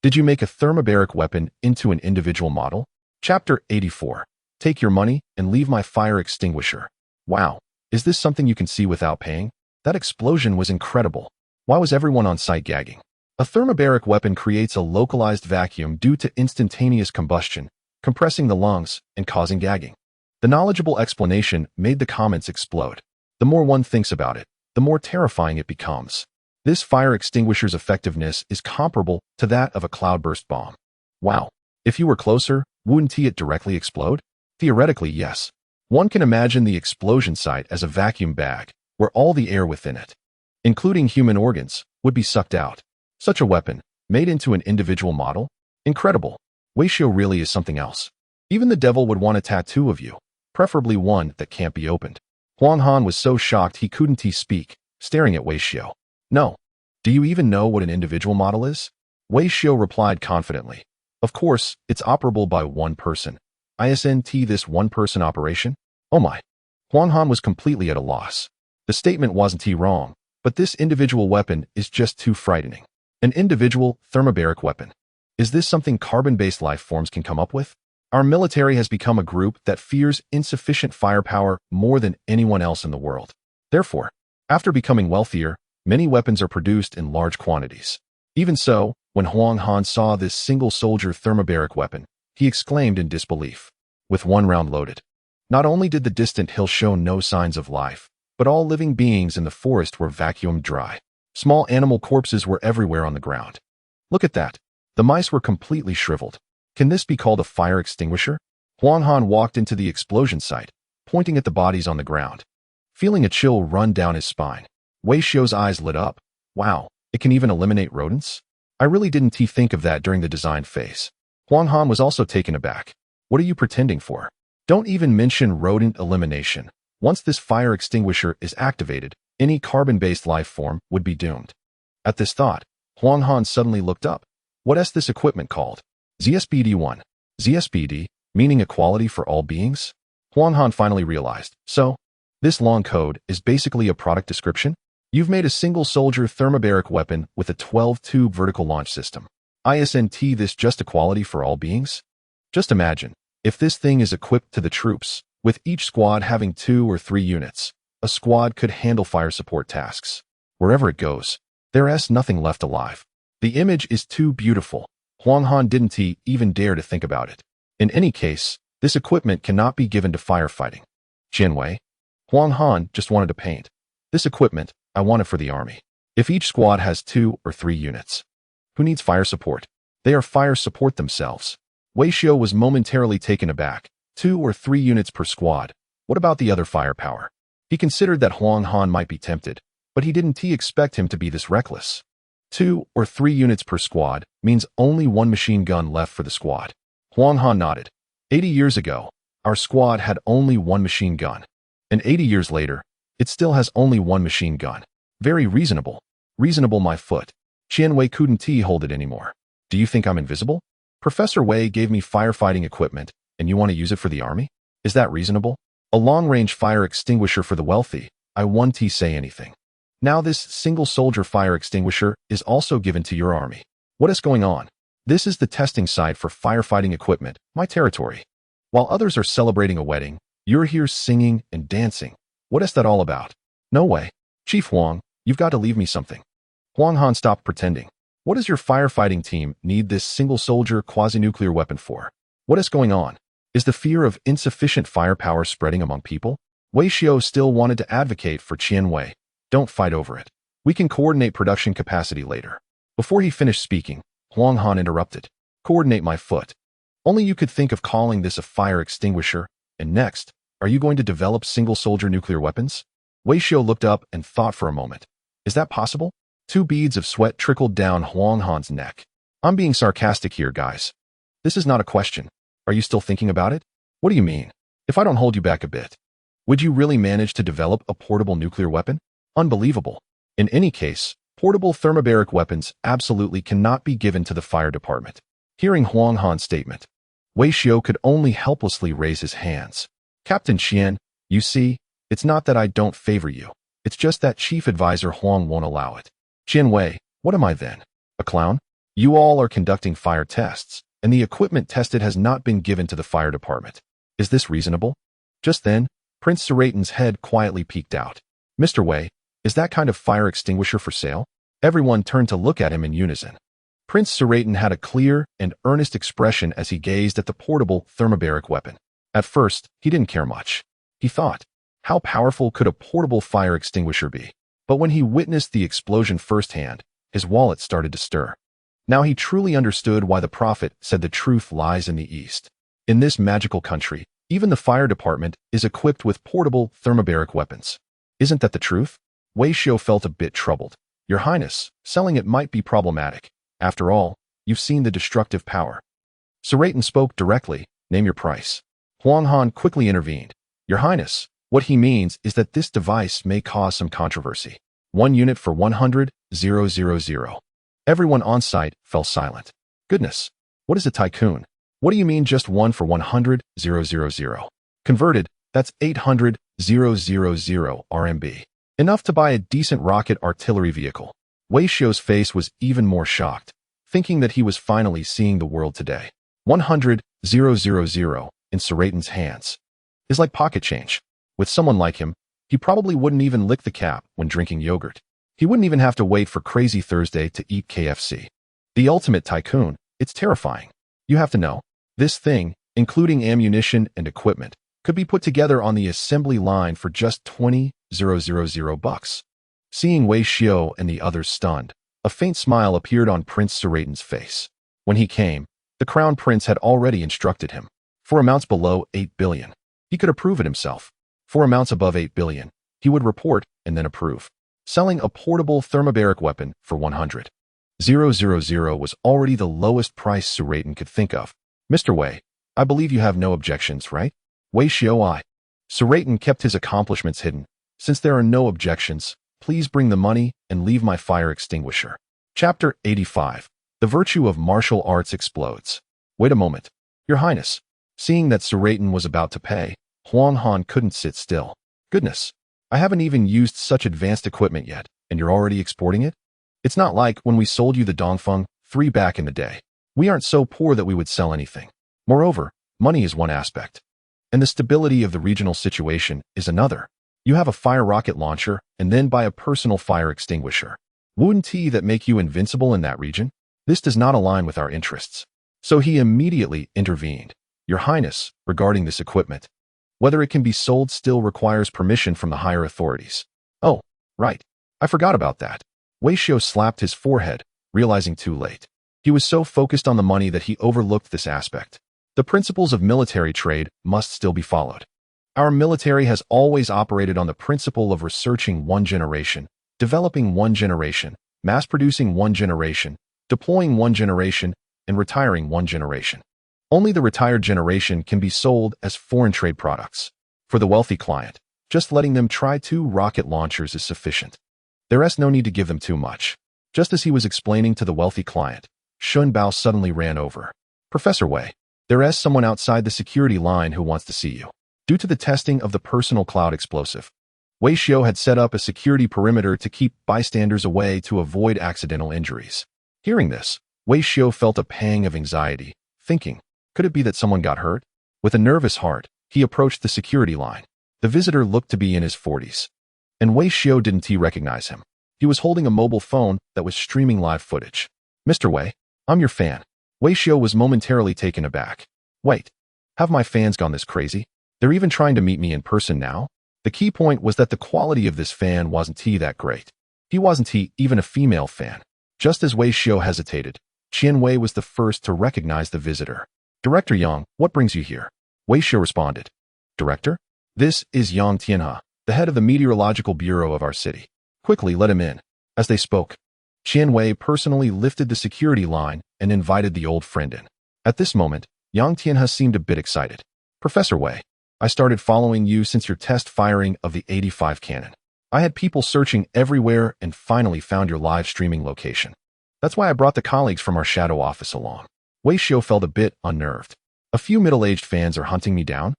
Did you make a thermobaric weapon into an individual model? Chapter 84. Take your money and leave my fire extinguisher. Wow. Is this something you can see without paying? That explosion was incredible. Why was everyone on site gagging? A thermobaric weapon creates a localized vacuum due to instantaneous combustion, compressing the lungs and causing gagging. The knowledgeable explanation made the comments explode. The more one thinks about it, the more terrifying it becomes. This fire extinguisher's effectiveness is comparable to that of a cloudburst bomb. Wow. If you were closer, wouldn't it directly explode? Theoretically, yes. One can imagine the explosion site as a vacuum bag, where all the air within it, including human organs, would be sucked out. Such a weapon, made into an individual model? Incredible. Wei Xiao really is something else. Even the devil would want a tattoo of you, preferably one that can't be opened. Huang Han was so shocked he couldn't speak, staring at Wei Xiao. No. Do you even know what an individual model is? Wei Xiao replied confidently. Of course, it's operable by one person. Isn't this one-person operation? Oh my. Huang Han was completely at a loss. The statement wasn't wrong, but this individual weapon is just too frightening. An individual thermobaric weapon. Is this something carbon-based life forms can come up with? Our military has become a group that fears insufficient firepower more than anyone else in the world. Therefore, after becoming wealthier, many weapons are produced in large quantities. Even so, when Huang Han saw this single-soldier thermobaric weapon, he exclaimed in disbelief. With one round loaded. Not only did the distant hill show no signs of life, but all living beings in the forest were vacuumed dry. Small animal corpses were everywhere on the ground. Look at that. The mice were completely shriveled. Can this be called a fire extinguisher? Huang Han walked into the explosion site, pointing at the bodies on the ground. Feeling a chill run down his spine, Wei Xiao's eyes lit up. Wow, it can even eliminate rodents? I really didn't think of that during the design phase. Huang Han was also taken aback. What are you pretending for? Don't even mention rodent elimination. Once this fire extinguisher is activated, any carbon-based life form would be doomed. At this thought, Huang Han suddenly looked up. What is this equipment called? ZSBD-1. ZSBD, meaning equality for all beings? Huang Han finally realized. So, this long code is basically a product description? You've made a single-soldier thermobaric weapon with a 12-tube vertical launch system. Isn't this just equality for all beings? Just imagine, if this thing is equipped to the troops, with each squad having 2 or 3 units, a squad could handle fire support tasks. Wherever it goes, there's nothing left alive. The image is too beautiful. Huang Han didn't even dare to think about it. In any case, this equipment cannot be given to firefighting. Qian Wei. Huang Han just wanted to paint. This equipment, I want it for the army. If each squad has 2 or 3 units. Who needs fire support? They are fire support themselves. Wei Xiao was momentarily taken aback. 2 or 3 units per squad. What about the other firepower? He considered that Huang Han might be tempted, but he didn't expect him to be this reckless. 2 or 3 units per squad means only 1 machine gun left for the squad. Huang Han nodded. 80 years ago, our squad had only 1 machine gun. And 80 years later, it still has only 1 machine gun. Very reasonable. Reasonable my foot. Qian Wei couldn't hold it anymore. Do you think I'm invisible? Professor Wei gave me firefighting equipment, and you want to use it for the army? Is that reasonable? A long-range fire extinguisher for the wealthy. I won't say anything. Now this single-soldier fire extinguisher is also given to your army. What is going on? This is the testing site for firefighting equipment, my territory. While others are celebrating a wedding, you're here singing and dancing. What is that all about? No way. Chief Huang, you've got to leave me something. Huang Han stopped pretending. What does your firefighting team need this single-soldier quasi-nuclear weapon for? What is going on? Is the fear of insufficient firepower spreading among people? Wei Xiao still wanted to advocate for Qian Wei. Don't fight over it. We can coordinate production capacity later. Before he finished speaking, Huang Han interrupted. Coordinate my foot. Only you could think of calling this a fire extinguisher. And next, are you going to develop single-soldier nuclear weapons? Wei Xiao looked up and thought for a moment. Is that possible? 2 beads of sweat trickled down Huang Han's neck. I'm being sarcastic here, guys. This is not a question. Are you still thinking about it? What do you mean? If I don't hold you back a bit, would you really manage to develop a portable nuclear weapon? Unbelievable. In any case, portable thermobaric weapons absolutely cannot be given to the fire department. Hearing Huang Han's statement, Wei Xiao could only helplessly raise his hands. Captain Qian, you see, it's not that I don't favor you. It's just that Chief Advisor Huang won't allow it. Qian Wei, what am I then? A clown? You all are conducting fire tests, and the equipment tested has not been given to the fire department. Is this reasonable? Just then, Prince Seraton's head quietly peeked out. Mr. Wei, is that kind of fire extinguisher for sale? Everyone turned to look at him in unison. Prince Seraton had a clear and earnest expression as he gazed at the portable thermobaric weapon. At first, he didn't care much. He thought, how powerful could a portable fire extinguisher be? But when he witnessed the explosion firsthand, his wallet started to stir. Now he truly understood why the prophet said the truth lies in the East. In this magical country, even the fire department is equipped with portable thermobaric weapons. Isn't that the truth? Wei Xiao felt a bit troubled. Your Highness, selling it might be problematic. After all, you've seen the destructive power. Seraton spoke directly. Name your price. Huang Han quickly intervened. Your Highness, what he means is that this device may cause some controversy. 1 unit for 100,000. Everyone on site fell silent. Goodness, what is a tycoon? What do you mean just 1 for 100,000? Converted, that's 800,000 RMB. Enough to buy a decent rocket artillery vehicle. Wei Xiao's face was even more shocked, thinking that he was finally seeing the world today. 100,000 in Seraton's hands is like pocket change. With someone like him, he probably wouldn't even lick the cap when drinking yogurt. He wouldn't even have to wait for Crazy Thursday to eat KFC. The ultimate tycoon, it's terrifying. You have to know, this thing, including ammunition and equipment, could be put together on the assembly line for just 20,000 bucks. Seeing Wei Xiao and the others stunned, a faint smile appeared on Prince Seraton's face. When he came, the Crown Prince had already instructed him. For amounts below 8 billion, he could approve it himself. For amounts above 8 billion, he would report and then approve. Selling a portable thermobaric weapon for 100,000 was already the lowest price Seraton could think of. Mr. Wei, I believe you have no objections, right? Wei Xiao. Seraton kept his accomplishments hidden. Since there are no objections, please bring the money and leave my fire extinguisher. Chapter 85. The virtue of martial arts explodes. Wait a moment. Your Highness. Seeing that Seraton was about to pay, Huang Han couldn't sit still. Goodness, I haven't even used such advanced equipment yet, and you're already exporting it? It's not like when we sold you the Dongfeng 3 back in the day. We aren't so poor that we would sell anything. Moreover, money is one aspect, and the stability of the regional situation is another. You have a fire rocket launcher and then buy a personal fire extinguisher. Wouldn't that make you invincible in that region? This does not align with our interests. So he immediately intervened. Your Highness, regarding this equipment, whether it can be sold still requires permission from the higher authorities. Oh, right. I forgot about that. Wei Xiao slapped his forehead, realizing too late. He was so focused on the money that he overlooked this aspect. The principles of military trade must still be followed. Our military has always operated on the principle of researching 1 generation, developing 1 generation, mass-producing 1 generation, deploying 1 generation, and retiring 1 generation. Only the retired generation can be sold as foreign trade products. For the wealthy client, just letting them try 2 rocket launchers is sufficient. There's no need to give them too much. Just as he was explaining to the wealthy client, Shun Bao suddenly ran over. Professor Wei, there's someone outside the security line who wants to see you. Due to the testing of the personal cloud explosive, Wei Xiao had set up a security perimeter to keep bystanders away to avoid accidental injuries. Hearing this, Wei Xiao felt a pang of anxiety, thinking, could it be that someone got hurt? With a nervous heart, he approached the security line. The visitor looked to be in his 40s. And Wei Xiao didn't recognize him. He was holding a mobile phone that was streaming live footage. Mr. Wei, I'm your fan. Wei Xiao was momentarily taken aback. Wait, have my fans gone this crazy? They're even trying to meet me in person now? The key point was that the quality of this fan wasn't that great. He wasn't even a female fan. Just as Wei Xiao hesitated, Qian Wei was the first to recognize the visitor. Director Yang, what brings you here? Wei Xiao responded. Director? This is Yang Tianhe, the head of the Meteorological Bureau of our city. Quickly let him in. As they spoke, Qian Wei personally lifted the security line and invited the old friend in. At this moment, Yang Tianhe seemed a bit excited. Professor Wei, I started following you since your test firing of the 85 cannon. I had people searching everywhere and finally found your live streaming location. That's why I brought the colleagues from our shadow office along. Wei Xiao felt a bit unnerved. A few middle-aged fans are hunting me down?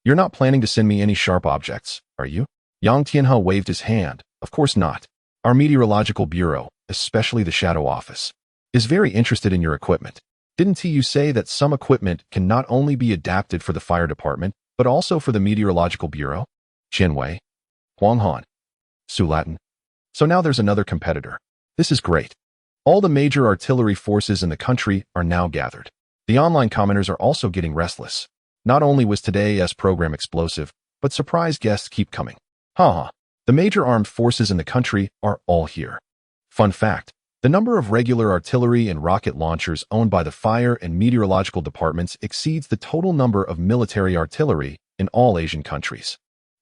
You're not planning to send me any sharp objects, are you? Yang Tianhe waved his hand. Of course not. Our meteorological bureau, especially the shadow office, is very interested in your equipment. Didn't you say that some equipment can not only be adapted for the fire department, but also for the meteorological bureau? Qian Wei, Huang Han, Su Latin. So now there's another competitor. This is great. All the major artillery forces in the country are now gathered. The online commenters are also getting restless. Not only was today's program explosive, but surprise guests keep coming. Haha. The major armed forces in the country are all here. Fun fact, the number of regular artillery and rocket launchers owned by the fire and meteorological departments exceeds the total number of military artillery in all Asian countries.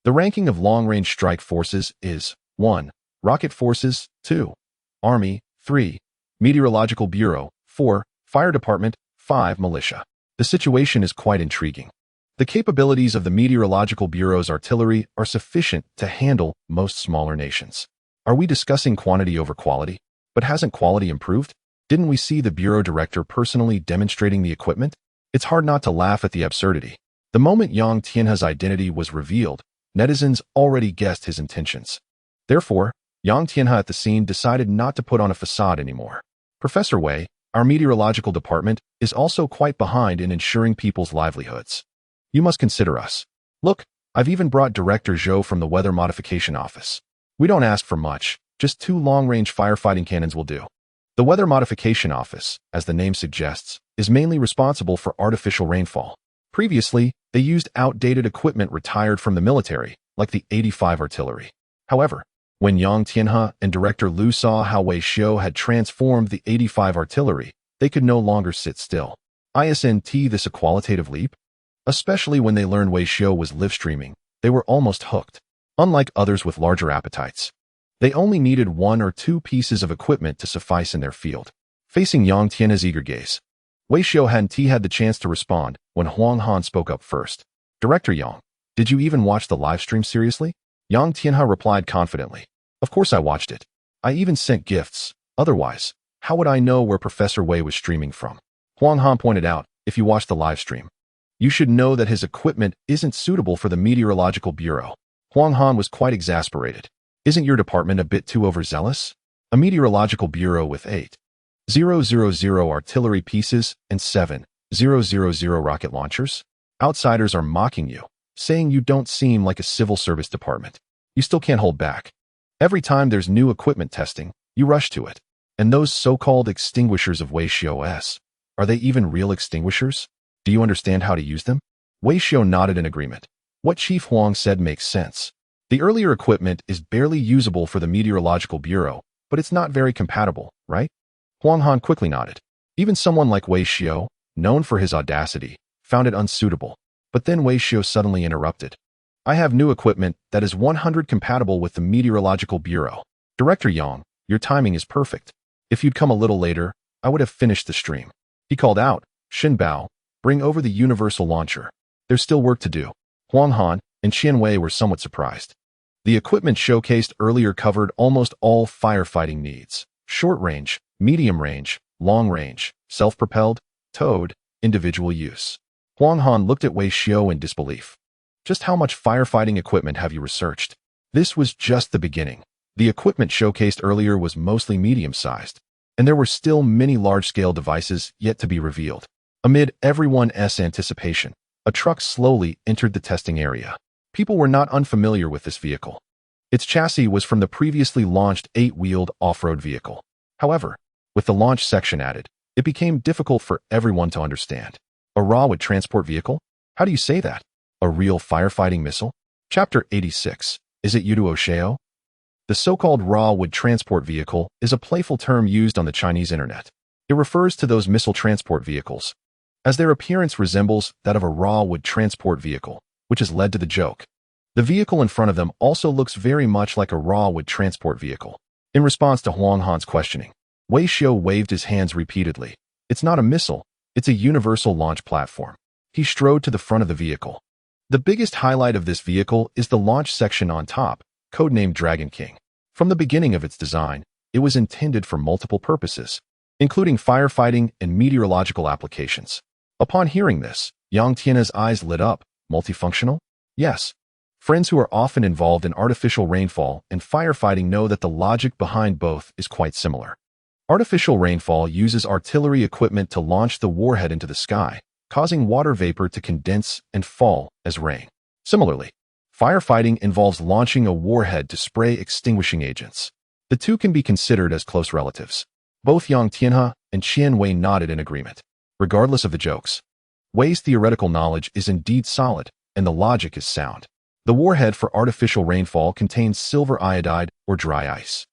The ranking of long-range strike forces is 1. Rocket forces, 2. Army, 3. Meteorological Bureau, 4. Fire Department, 5. Militia. The situation is quite intriguing. The capabilities of the Meteorological Bureau's artillery are sufficient to handle most smaller nations. Are we discussing quantity over quality? But hasn't quality improved? Didn't we see the Bureau Director personally demonstrating the equipment? It's hard not to laugh at the absurdity. The moment Yang Tianhe's identity was revealed, netizens already guessed his intentions. Therefore, Yang Tianhe at the scene decided not to put on a facade anymore. Professor Wei, our meteorological department is also quite behind in ensuring people's livelihoods. You must consider us. Look, I've even brought Director Zhou from the Weather Modification Office. We don't ask for much, just 2 long-range firefighting cannons will do. The Weather Modification Office, as the name suggests, is mainly responsible for artificial rainfall. Previously, they used outdated equipment retired from the military, like the 85 artillery. However, when Yang Tianhe and Director Liu saw how Wei Xiao had transformed the 85 artillery, they could no longer sit still. Isn't this a qualitative leap? Especially when they learned Wei Xiao was live streaming, they were almost hooked. Unlike others with larger appetites, they only needed 1 or 2 pieces of equipment to suffice in their field. Facing Yang Tianhe's eager gaze, Wei Xiao hadn't had the chance to respond when Huang Han spoke up first. Director Yang, did you even watch the live stream seriously? Yang Tianhe replied confidently. Of course I watched it. I even sent gifts. Otherwise, how would I know where Professor Wei was streaming from? Huang Han pointed out, if you watch the live stream, you should know that his equipment isn't suitable for the Meteorological Bureau. Huang Han was quite exasperated. Isn't your department a bit too overzealous? A Meteorological Bureau with 8,000 artillery pieces and 7,000 rocket launchers? Outsiders are mocking you, saying you don't seem like a civil service department. You still can't hold back. Every time there's new equipment testing, you rush to it. And those so-called extinguishers of Wei Xiao's, are they even real extinguishers? Do you understand how to use them? Wei Xiao nodded in agreement. What Chief Huang said makes sense. The earlier equipment is barely usable for the Meteorological Bureau, but it's not very compatible, right? Huang Han quickly nodded. Even someone like Wei Xiao, known for his audacity, found it unsuitable. But then Wei Xiao suddenly interrupted. I have new equipment that is 100% compatible with the Meteorological Bureau. Director Yang, your timing is perfect. If you'd come a little later, I would have finished the stream. He called out, Xin Bao, bring over the universal launcher. There's still work to do. Huang Han and Qian Wei were somewhat surprised. The equipment showcased earlier covered almost all firefighting needs: short range, medium range, long range, self-propelled, towed, individual use. Huang Han looked at Wei Xiao in disbelief. Just how much firefighting equipment have you researched? This was just the beginning. The equipment showcased earlier was mostly medium-sized, and there were still many large-scale devices yet to be revealed. Amid everyone's anticipation, a truck slowly entered the testing area. People were not unfamiliar with this vehicle. Its chassis was from the previously launched 8-wheeled off-road vehicle. However, with the launch section added, it became difficult for everyone to understand. A raw wood transport vehicle? How do you say that? A real firefighting missile? Chapter 86. Is it Yuduo Sheo? The so-called raw wood transport vehicle is a playful term used on the Chinese internet. It refers to those missile transport vehicles, as their appearance resembles that of a raw wood transport vehicle, which has led to the joke. The vehicle in front of them also looks very much like a raw wood transport vehicle. In response to Huang Han's questioning, Wei Xiao waved his hands repeatedly. It's not a missile, it's a universal launch platform. He strode to the front of the vehicle. The biggest highlight of this vehicle is the launch section on top, codenamed Dragon King. From the beginning of its design, it was intended for multiple purposes, including firefighting and meteorological applications. Upon hearing this, Yang Tian's eyes lit up. Multifunctional? Yes. Friends who are often involved in artificial rainfall and firefighting know that the logic behind both is quite similar. Artificial rainfall uses artillery equipment to launch the warhead into the sky, causing water vapor to condense and fall as rain. Similarly, firefighting involves launching a warhead to spray extinguishing agents. The two can be considered as close relatives. Both Yang Tianhe and Qian Wei nodded in agreement. Regardless of the jokes, Wei's theoretical knowledge is indeed solid, and the logic is sound. The warhead for artificial rainfall contains silver iodide or dry ice,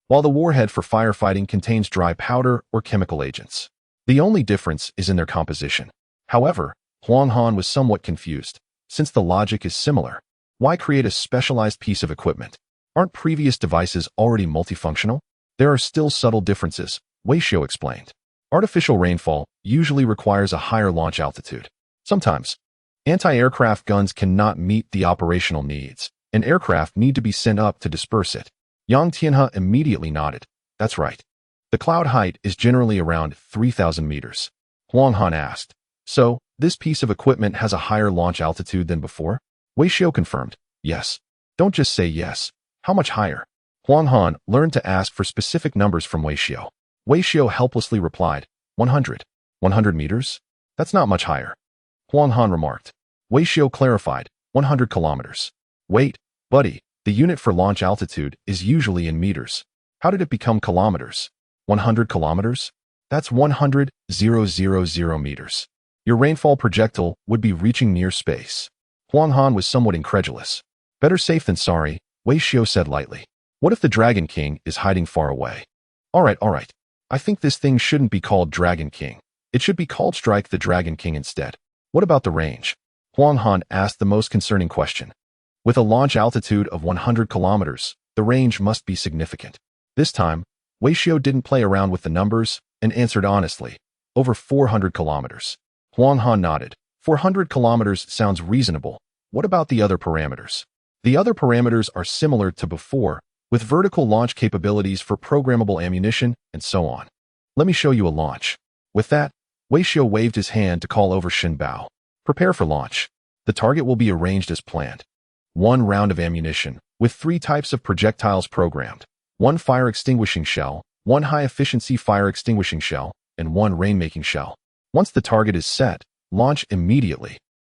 while the warhead for firefighting contains dry powder or chemical agents. The only difference is in their composition. However, Huang Han was somewhat confused. Since the logic is similar, why create a specialized piece of equipment? Aren't previous devices already multifunctional? There are still subtle differences, Wei Xiao explained. Artificial rainfall usually requires a higher launch altitude. Sometimes, anti-aircraft guns cannot meet the operational needs, and aircraft need to be sent up to disperse it. Yang Tianhe immediately nodded. That's right. The cloud height is generally around 3,000 meters. Huang Han asked, so, this piece of equipment has a higher launch altitude than before? Wei Xiao confirmed, yes. Don't just say yes. How much higher? Huang Han learned to ask for specific numbers from Wei Xiao. Wei Xiao helplessly replied, 100. 100 meters? That's not much higher. Huang Han remarked. Wei Xiao clarified, 100 kilometers. Wait, buddy, the unit for launch altitude is usually in meters. How did it become kilometers? 100 kilometers? That's 100,000 meters. Your rainfall projectile would be reaching near space. Huang Han was somewhat incredulous. Better safe than sorry, Wei Xiao said lightly. What if the Dragon King is hiding far away? All right. I think this thing shouldn't be called Dragon King. It should be called Strike the Dragon King instead. What about the range? Huang Han asked the most concerning question. With a launch altitude of 100 kilometers, the range must be significant. This time, Wei Xiao didn't play around with the numbers and answered honestly. Over 400 kilometers. Huang Han nodded. 400 kilometers sounds reasonable. What about the other parameters? The other parameters are similar to before, with vertical launch capabilities for programmable ammunition and so on. Let me show you a launch. With that, Wei Xiao waved his hand to call over Shin Bao. Prepare for launch. The target will be arranged as planned. 1 round of ammunition, with 3 types of projectiles programmed. 1 fire extinguishing shell, 1 high-efficiency fire extinguishing shell, and 1 rainmaking shell. Once the target is set, launch immediately.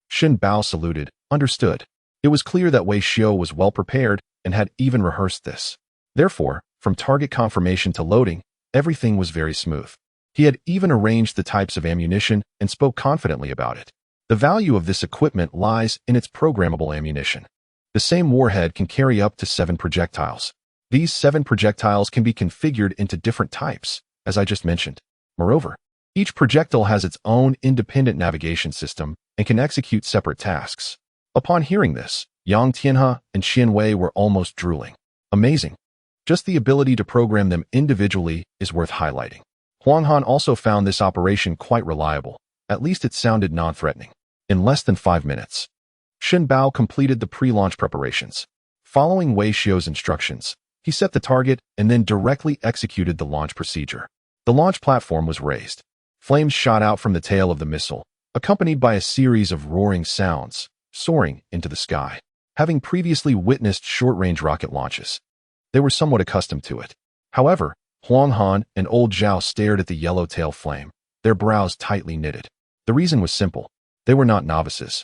Shin Bao saluted, understood. It was clear that Wei Xiao was well prepared and had even rehearsed this. Therefore, from target confirmation to loading, everything was very smooth. He had even arranged the types of ammunition and spoke confidently about it. The value of this equipment lies in its programmable ammunition. The same warhead can carry up to 7 projectiles. These 7 projectiles can be configured into different types, as I just mentioned. Moreover, each projectile has its own independent navigation system and can execute separate tasks. Upon hearing this, Yang Tianhe and Qian Wei were almost drooling. Amazing. Just the ability to program them individually is worth highlighting. Huang Han also found this operation quite reliable. At least it sounded non-threatening. In less than 5 minutes, Shin Bao completed the pre-launch preparations. Following Wei Xiao's instructions, he set the target and then directly executed the launch procedure. The launch platform was raised. Flames shot out from the tail of the missile, accompanied by a series of roaring sounds, soaring into the sky. Having previously witnessed short-range rocket launches, they were somewhat accustomed to it. However, Huang Han and Old Zhao stared at the yellow tail flame, their brows tightly knitted. The reason was simple. They were not novices.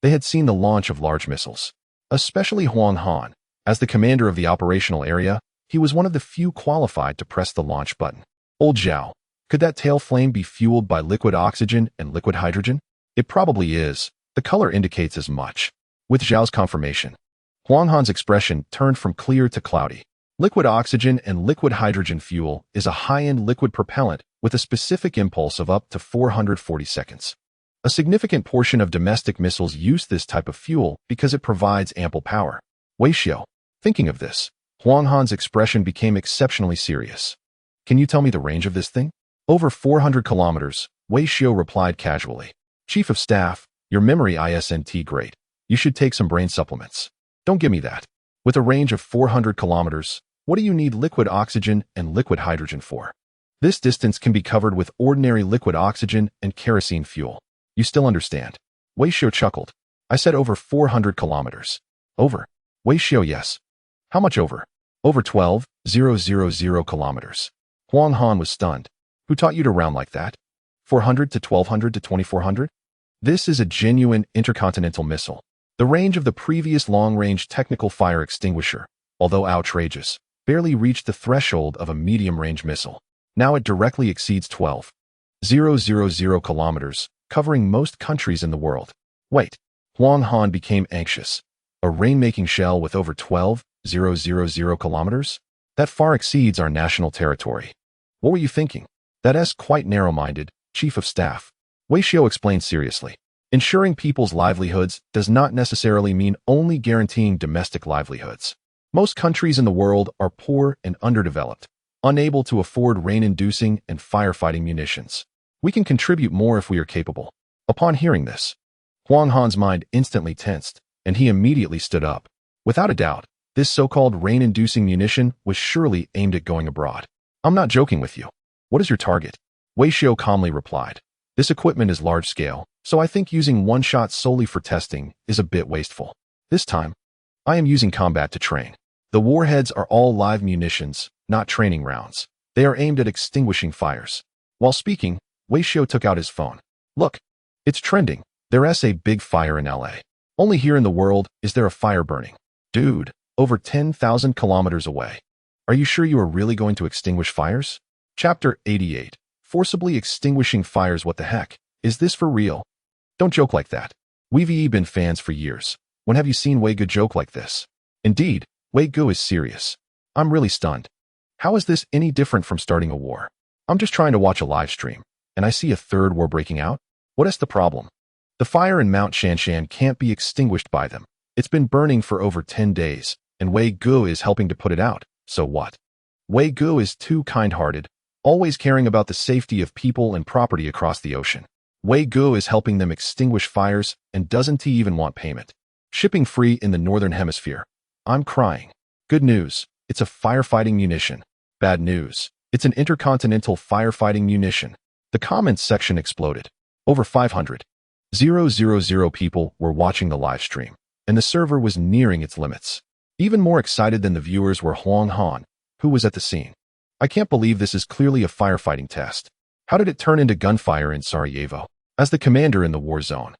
They had seen the launch of large missiles. Especially Huang Han. As the commander of the operational area, he was one of the few qualified to press the launch button. Old Zhao, could that tail flame be fueled by liquid oxygen and liquid hydrogen? It probably is. The color indicates as much. With Zhao's confirmation, Huang Han's expression turned from clear to cloudy. Liquid oxygen and liquid hydrogen fuel is a high-end liquid propellant with a specific impulse of up to 440 seconds. A significant portion of domestic missiles use this type of fuel because it provides ample power. Wei Xiao, thinking of this, Huang Han's expression became exceptionally serious. Can you tell me the range of this thing? Over 400 kilometers, Wei Xiao replied casually. Chief of Staff, your memory isn't great. You should take some brain supplements. Don't give me that. With a range of 400 kilometers, what do you need liquid oxygen and liquid hydrogen for? This distance can be covered with ordinary liquid oxygen and kerosene fuel. You still understand? Wei Xiao chuckled. I said over 400 kilometers. Over. Wei Xiao, yes. How much over? Over 12,000 kilometers. Huang Han was stunned. Who taught you to round like that? 400 to 1200 to 2400? This is a genuine intercontinental missile. The range of the previous long-range technical fire extinguisher, although outrageous, barely reached the threshold of a medium-range missile. Now it directly exceeds 12,000 kilometers, covering most countries in the world. Wait. Huang Han became anxious. A rainmaking shell with over 12,000 kilometers? That far exceeds our national territory. What were you thinking? That's quite narrow-minded, Chief of Staff. Wei Xiao explained seriously. Ensuring people's livelihoods does not necessarily mean only guaranteeing domestic livelihoods. Most countries in the world are poor and underdeveloped, unable to afford rain-inducing and firefighting munitions. We can contribute more if we are capable. Upon hearing this, Huang Han's mind instantly tensed, and he immediately stood up. Without a doubt, this so-called rain-inducing munition was surely aimed at going abroad. I'm not joking with you. What is your target? Wei Xiao calmly replied. This equipment is large-scale, so I think using one shot solely for testing is a bit wasteful. This time, I am using combat to train. The warheads are all live munitions, not training rounds. They are aimed at extinguishing fires. While speaking, Wei Xiao took out his phone. Look, it's trending. There's a big fire in LA. Only here in the world is there a fire burning. Dude, over 10,000 kilometers away. Are you sure you are really going to extinguish fires? Chapter 88. Forcibly extinguishing fires. What the heck? Is this for real? Don't joke like that. We've been fans for years. When have you seen Wei Gu joke like this? Indeed, Wei Gu is serious. I'm really stunned. How is this any different from starting a war? I'm just trying to watch a live stream, and I see a third war breaking out? What is the problem? The fire in Mount Shanshan can't be extinguished by them. It's been burning for over 10 days, and Wei Gu is helping to put it out. So what? Wei Gu is too kind-hearted, always caring about the safety of people and property across the ocean. Wei Gu is helping them extinguish fires, and doesn't he even want payment? Shipping free in the Northern Hemisphere. I'm crying. Good news, it's a firefighting munition. Bad news, it's an intercontinental firefighting munition. The comments section exploded. Over 500,000 people were watching the live stream, and the server was nearing its limits. Even more excited than the viewers were Huang Han, who was at the scene. I can't believe this is clearly a firefighting test. How did it turn into gunfire in Sarajevo? As the commander in the war zone,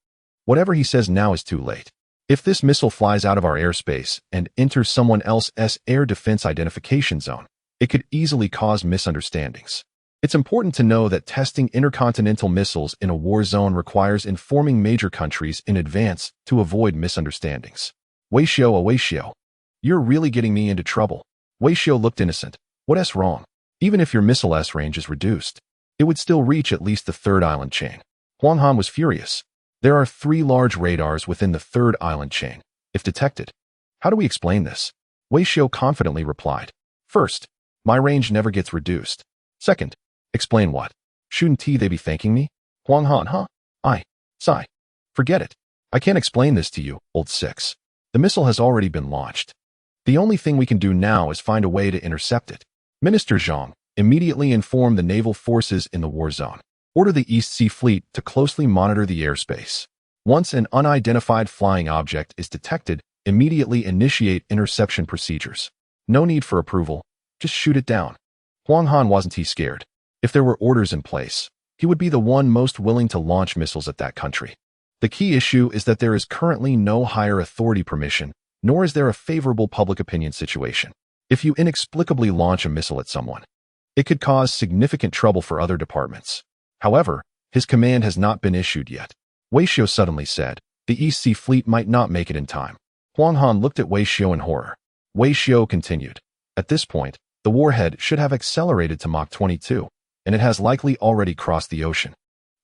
whatever he says now is too late. If this missile flies out of our airspace and enters someone else's air defense identification zone, it could easily cause misunderstandings. It's important to know that testing intercontinental missiles in a war zone requires informing major countries in advance to avoid misunderstandings. Wei Xiao, you're really getting me into trouble. Wei Xiao looked innocent. What's wrong? Even if your missile's range is reduced, it would still reach at least the third island chain. Huang Han was furious. There are 3 large radars within the third island chain. If detected, how do we explain this? Wei Xiao confidently replied. First, my range never gets reduced. Second, explain what? Shouldn't they be thanking me? Huang Han, Sci-Fi. Forget it. I can't explain this to you, old six. The missile has already been launched. The only thing we can do now is find a way to intercept it. Minister Zhang immediately informed the naval forces in the war zone. Order the East Sea Fleet to closely monitor the airspace. Once an unidentified flying object is detected, immediately initiate interception procedures. No need for approval, just shoot it down. Huang Han wasn't he scared. If there were orders in place, he would be the one most willing to launch missiles at that country. The key issue is that there is currently no higher authority permission, nor is there a favorable public opinion situation. If you inexplicably launch a missile at someone, it could cause significant trouble for other departments. However, his command has not been issued yet. Wei Xiu suddenly said, the East Sea Fleet might not make it in time. Huang Han looked at Wei Xiu in horror. Wei Xiu continued, at this point, the warhead should have accelerated to Mach 22, and it has likely already crossed the ocean.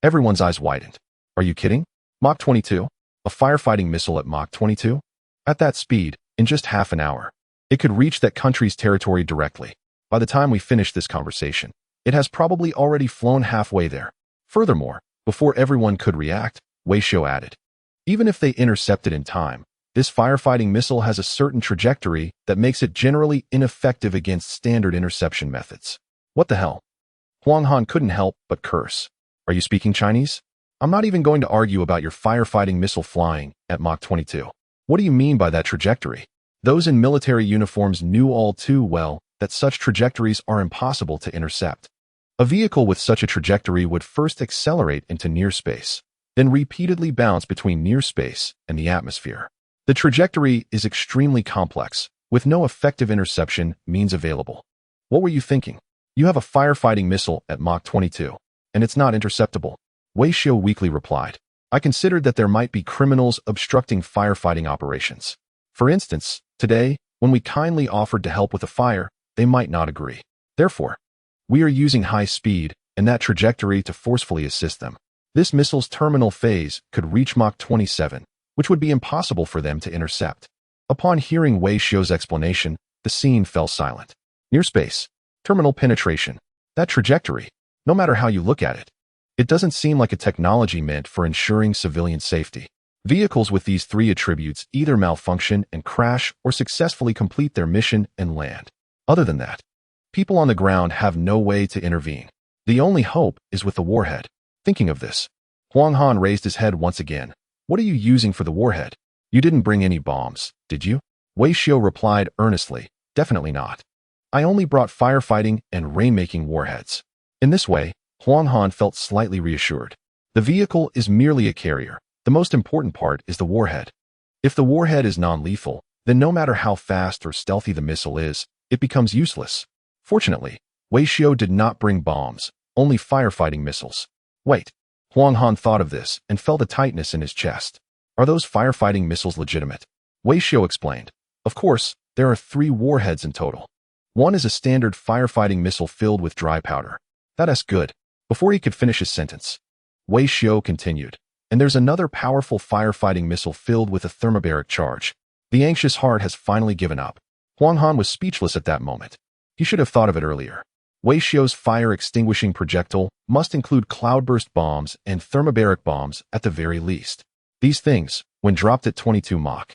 Everyone's eyes widened. Are you kidding? Mach 22? A firefighting missile at Mach 22? At that speed, in just half an hour, it could reach that country's territory directly. By the time we finish this conversation, it has probably already flown halfway there. Furthermore, before everyone could react, Wei Xiu added, even if they intercept it in time, this firefighting missile has a certain trajectory that makes it generally ineffective against standard interception methods. What the hell? Huang Han couldn't help but curse. Are you speaking Chinese? I'm not even going to argue about your firefighting missile flying at Mach 22. What do you mean by that trajectory? Those in military uniforms knew all too well that such trajectories are impossible to intercept. A vehicle with such a trajectory would first accelerate into near space, then repeatedly bounce between near space and the atmosphere. The trajectory is extremely complex, with no effective interception means available. What were you thinking? You have a firefighting missile at Mach 22, and it's not interceptable. Wei Xiu weakly replied, I considered that there might be criminals obstructing firefighting operations. For instance, today, when we kindly offered to help with a fire, they might not agree. Therefore, we are using high speed and that trajectory to forcefully assist them. This missile's terminal phase could reach Mach 27, which would be impossible for them to intercept. Upon hearing Wei Xiu's explanation, the scene fell silent. Near space, terminal penetration, that trajectory, no matter how you look at it, it doesn't seem like a technology meant for ensuring civilian safety. Vehicles with these three attributes either malfunction and crash or successfully complete their mission and land. Other than that, people on the ground have no way to intervene. The only hope is with the warhead. Thinking of this, Huang Han raised his head once again. What are you using for the warhead? You didn't bring any bombs, did you? Wei Xiu replied earnestly, definitely not. I only brought firefighting and rainmaking warheads. In this way, Huang Han felt slightly reassured. The vehicle is merely a carrier. The most important part is the warhead. If the warhead is non-lethal, then no matter how fast or stealthy the missile is, it becomes useless. Fortunately, Wei Xiu did not bring bombs, only firefighting missiles. Wait. Huang Han thought of this and felt a tightness in his chest. Are those firefighting missiles legitimate? Wei Xiu explained. Of course, there are 3 warheads in total. One is a standard firefighting missile filled with dry powder. That's good. Before he could finish his sentence, Wei Xiu continued. And there's another powerful firefighting missile filled with a thermobaric charge. The anxious heart has finally given up. Huang Han was speechless at that moment. He should have thought of it earlier. Wei Xiu's fire-extinguishing projectile must include cloudburst bombs and thermobaric bombs at the very least. These things, when dropped at 22 Mach,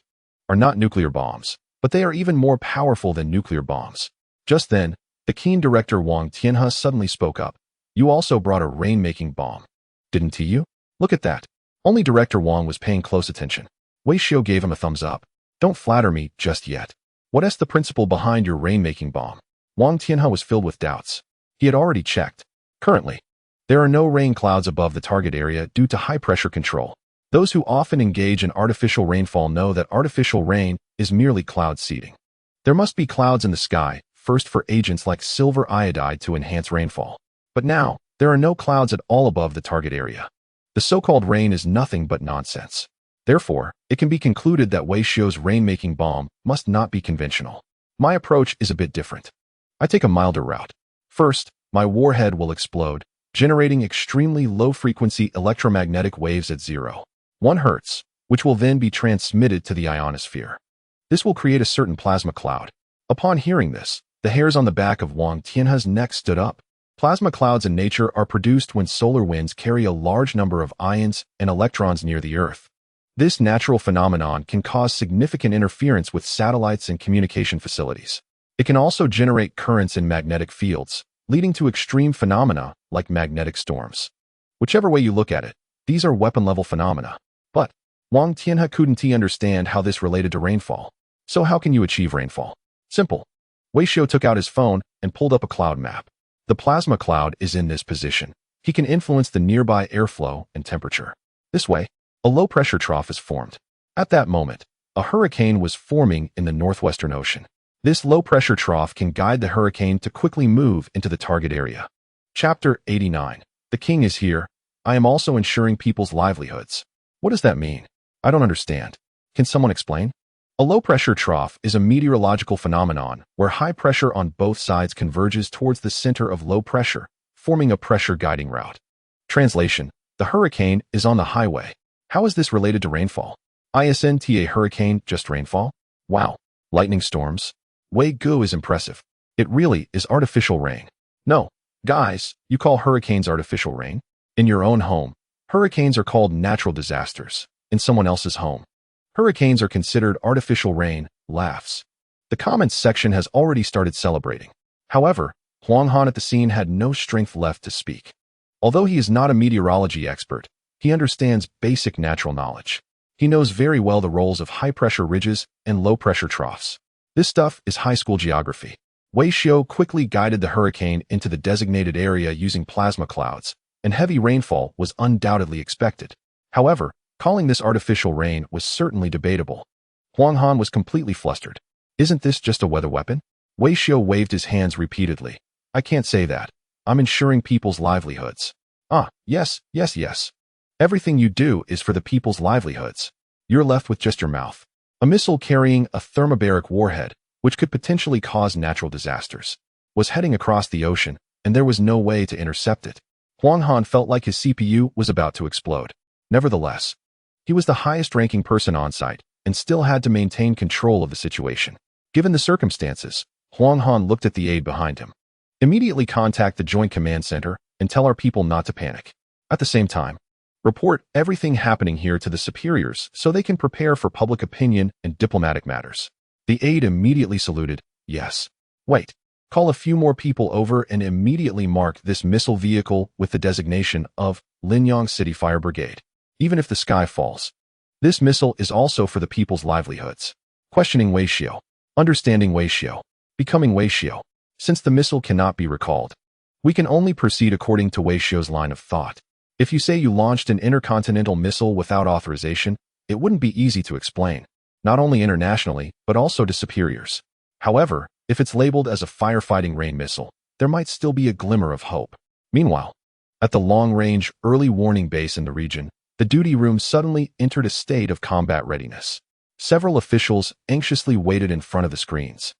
are not nuclear bombs, but they are even more powerful than nuclear bombs. Just then, the keen director Wang Tianhe suddenly spoke up. You also brought a rain-making bomb, didn't you? Look at that. Only Director Wang was paying close attention. Wei Xiu gave him a thumbs up. Don't flatter me just yet. What's the principle behind your rain-making bomb? Wang Tianhe was filled with doubts. He had already checked. Currently, there are no rain clouds above the target area due to high-pressure control. Those who often engage in artificial rainfall know that artificial rain is merely cloud seeding. There must be clouds in the sky, first for agents like silver iodide to enhance rainfall. But now, there are no clouds at all above the target area. The so-called rain is nothing but nonsense. Therefore, it can be concluded that Wei Xiu's rain-making bomb must not be conventional. My approach is a bit different. I take a milder route. First, my warhead will explode, generating extremely low-frequency electromagnetic waves at 0.1 Hz, which will then be transmitted to the ionosphere. This will create a certain plasma cloud. Upon hearing this, the hairs on the back of Wang Tianhe's neck stood up. Plasma clouds in nature are produced when solar winds carry a large number of ions and electrons near the Earth. This natural phenomenon can cause significant interference with satellites and communication facilities. It can also generate currents in magnetic fields, leading to extreme phenomena like magnetic storms. Whichever way you look at it, these are weapon-level phenomena. But Wang Tianhe couldn't understand how this related to rainfall. So how can you achieve rainfall? Simple. Wei Xiao took out his phone and pulled up a cloud map. The plasma cloud is in this position. He can influence the nearby airflow and temperature. This way, a low-pressure trough is formed. At that moment, a hurricane was forming in the northwestern ocean. This low-pressure trough can guide the hurricane to quickly move into the target area. Chapter 89. The king is here. I am also ensuring people's livelihoods. What does that mean? I don't understand. Can someone explain? A low-pressure trough is a meteorological phenomenon where high pressure on both sides converges towards the center of low pressure, forming a pressure guiding route. Translation: the hurricane is on the highway. How is this related to rainfall? Isn't a hurricane just rainfall? Wow. Lightning storms? Wei Gu is impressive. It really is artificial rain. No, guys, you call hurricanes artificial rain? In your own home, hurricanes are called natural disasters. In someone else's home, hurricanes are considered artificial rain. Laughs. The comments section has already started celebrating. However, Huang Han at the scene had no strength left to speak. Although he is not a meteorology expert, he understands basic natural knowledge. He knows very well the roles of high-pressure ridges and low-pressure troughs. This stuff is high school geography. Wei Xiao quickly guided the hurricane into the designated area using plasma clouds, and heavy rainfall was undoubtedly expected. However, calling this artificial rain was certainly debatable. Huang Han was completely flustered. Isn't this just a weather weapon? Wei Xiao waved his hands repeatedly. I can't say that. I'm ensuring people's livelihoods. Yes. Everything you do is for the people's livelihoods. You're left with just your mouth. A missile carrying a thermobaric warhead, which could potentially cause natural disasters, was heading across the ocean, and there was no way to intercept it. Huang Han felt like his CPU was about to explode. Nevertheless, he was the highest-ranking person on site and still had to maintain control of the situation. Given the circumstances, Huang Han looked at the aide behind him. Immediately contact the Joint Command Center and tell our people not to panic. At the same time, report everything happening here to the superiors so they can prepare for public opinion and diplomatic matters. The aide immediately saluted. Yes. Wait. Call a few more people over and immediately mark this missile vehicle with the designation of Linyang City Fire Brigade. Even if the sky falls. This missile is also for the people's livelihoods. Questioning Wei Xiao. Understanding Wei Xiao. Becoming Wei Xiao. Since the missile cannot be recalled, we can only proceed according to Wei Xiao's line of thought. If you say you launched an intercontinental missile without authorization, it wouldn't be easy to explain, not only internationally, but also to superiors. However, if it's labeled as a firefighting rain missile, there might still be a glimmer of hope. Meanwhile, at the long-range early warning base in the region, the duty room suddenly entered a state of combat readiness. Several officials anxiously waited in front of the screens.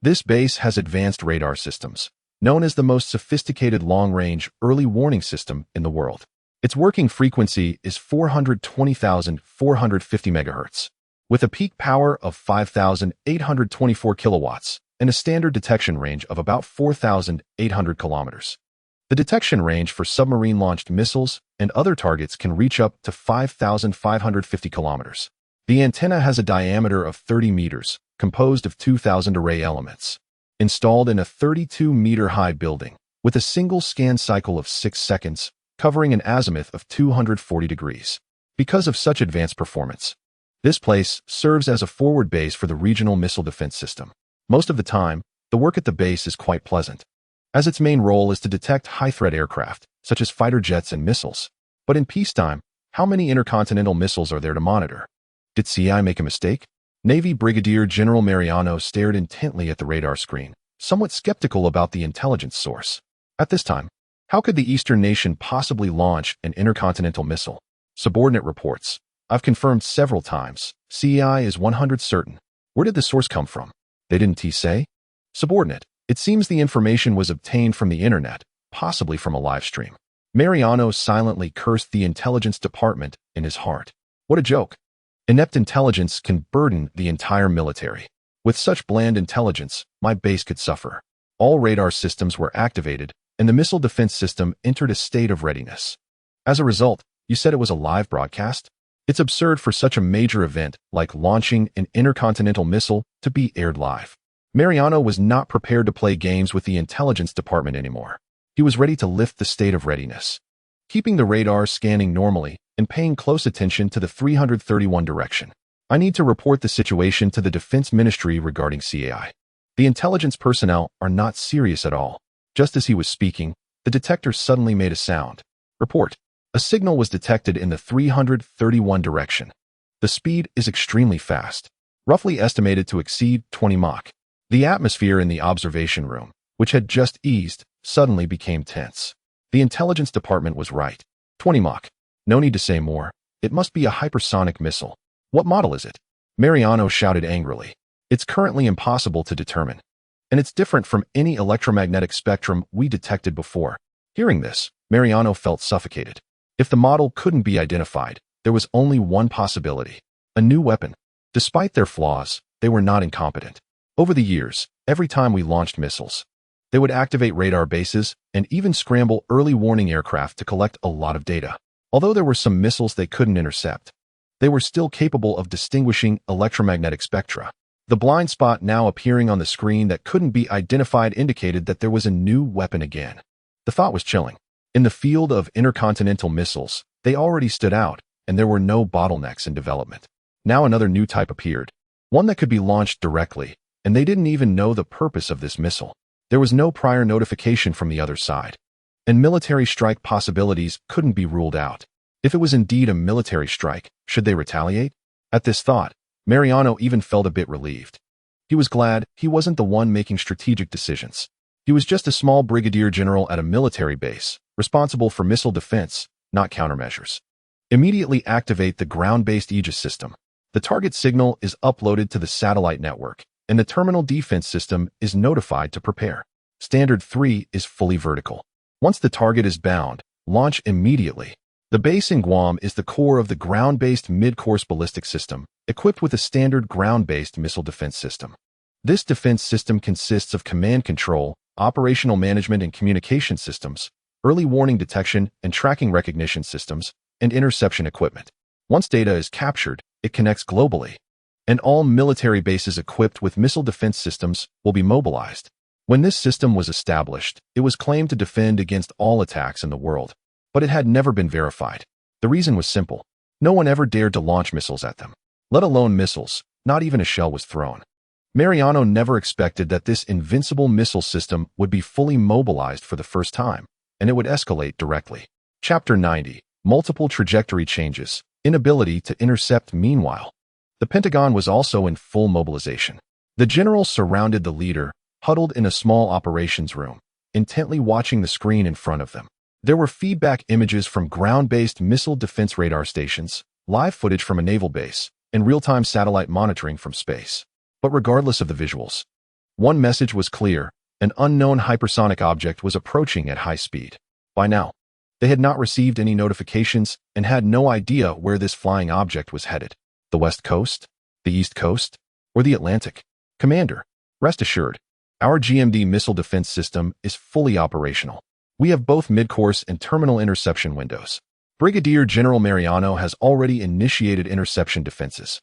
This base has advanced radar systems, known as the most sophisticated long-range early warning system in the world. Its working frequency is 420,450 MHz, with a peak power of 5,824 kilowatts and a standard detection range of about 4,800 kilometers. The detection range for submarine-launched missiles and other targets can reach up to 5,550 kilometers. The antenna has a diameter of 30 meters, composed of 2,000 array elements, installed in a 32-meter-high building, with a single scan cycle of 6 seconds, covering an azimuth of 240 degrees. Because of such advanced performance, this place serves as a forward base for the regional missile defense system. Most of the time, the work at the base is quite pleasant, as its main role is to detect high-threat aircraft, such as fighter jets and missiles. But in peacetime, how many intercontinental missiles are there to monitor? Did CI make a mistake? Navy Brigadier General Mariano stared intently at the radar screen, somewhat skeptical about the intelligence source. At this time, how could the Eastern nation possibly launch an intercontinental missile? Subordinate reports. I've confirmed several times. CEI is 100% certain. Where did the source come from? They didn't say? Subordinate. It seems the information was obtained from the internet, possibly from a live stream. Mariano silently cursed the intelligence department in his heart. What a joke. Inept intelligence can burden the entire military. With such bland intelligence, my base could suffer. All radar systems were activated, and the missile defense system entered a state of readiness. As a result, you said it was a live broadcast? It's absurd for such a major event like launching an intercontinental missile to be aired live. Mariano was not prepared to play games with the intelligence department anymore. He was ready to lift the state of readiness, keeping the radar scanning normally and paying close attention to the 331 direction. I need to report the situation to the Defense Ministry regarding CAI. The intelligence personnel are not serious at all. Just as he was speaking, the detector suddenly made a sound. Report. A signal was detected in the 331 direction. The speed is extremely fast, roughly estimated to exceed 20 Mach. The atmosphere in the observation room, which had just eased, suddenly became tense. The intelligence department was right. 20 Mach. No need to say more. It must be a hypersonic missile. What model is it? Mariano shouted angrily. It's currently impossible to determine. And it's different from any electromagnetic spectrum we detected before. Hearing this, Mariano felt suffocated. If the model couldn't be identified, there was only one possibility: a new weapon. Despite their flaws, they were not incompetent. Over the years, every time we launched missiles, they would activate radar bases and even scramble early warning aircraft to collect a lot of data. Although there were some missiles they couldn't intercept, they were still capable of distinguishing electromagnetic spectra. The blind spot now appearing on the screen that couldn't be identified indicated that there was a new weapon again. The thought was chilling. In the field of intercontinental missiles, they already stood out, and there were no bottlenecks in development. Now another new type appeared, one that could be launched directly, and they didn't even know the purpose of this missile. There was no prior notification from the other side, and military strike possibilities couldn't be ruled out. If it was indeed a military strike, should they retaliate? At this thought, Mariano even felt a bit relieved. He was glad he wasn't the one making strategic decisions. He was just a small brigadier general at a military base, responsible for missile defense, not countermeasures. Immediately activate the ground-based Aegis system. The target signal is uploaded to the satellite network, and the terminal defense system is notified to prepare. Standard 3 is fully vertical. Once the target is bound, launch immediately. The base in Guam is the core of the ground-based mid-course ballistic system, equipped with a standard ground-based missile defense system. This defense system consists of command control, operational management and communication systems, early warning detection and tracking recognition systems, and interception equipment. Once data is captured, it connects globally, and all military bases equipped with missile defense systems will be mobilized. When this system was established, it was claimed to defend against all attacks in the world, but it had never been verified. The reason was simple. No one ever dared to launch missiles at them. Let alone missiles, not even a shell was thrown. Mariano never expected that this invincible missile system would be fully mobilized for the first time, and it would escalate directly. Chapter 90. Multiple trajectory changes. Inability to intercept. Meanwhile, the Pentagon was also in full mobilization. The generals surrounded the leader, huddled in a small operations room, intently watching the screen in front of them. There were feedback images from ground-based missile defense radar stations, live footage from a naval base, and real-time satellite monitoring from space. But regardless of the visuals, one message was clear: an unknown hypersonic object was approaching at high speed. By now, they had not received any notifications and had no idea where this flying object was headed. The West Coast? The East Coast? Or the Atlantic? Commander, rest assured, our GMD missile defense system is fully operational. We have both mid-course and terminal interception windows. Brigadier General Mariano has already initiated interception defenses.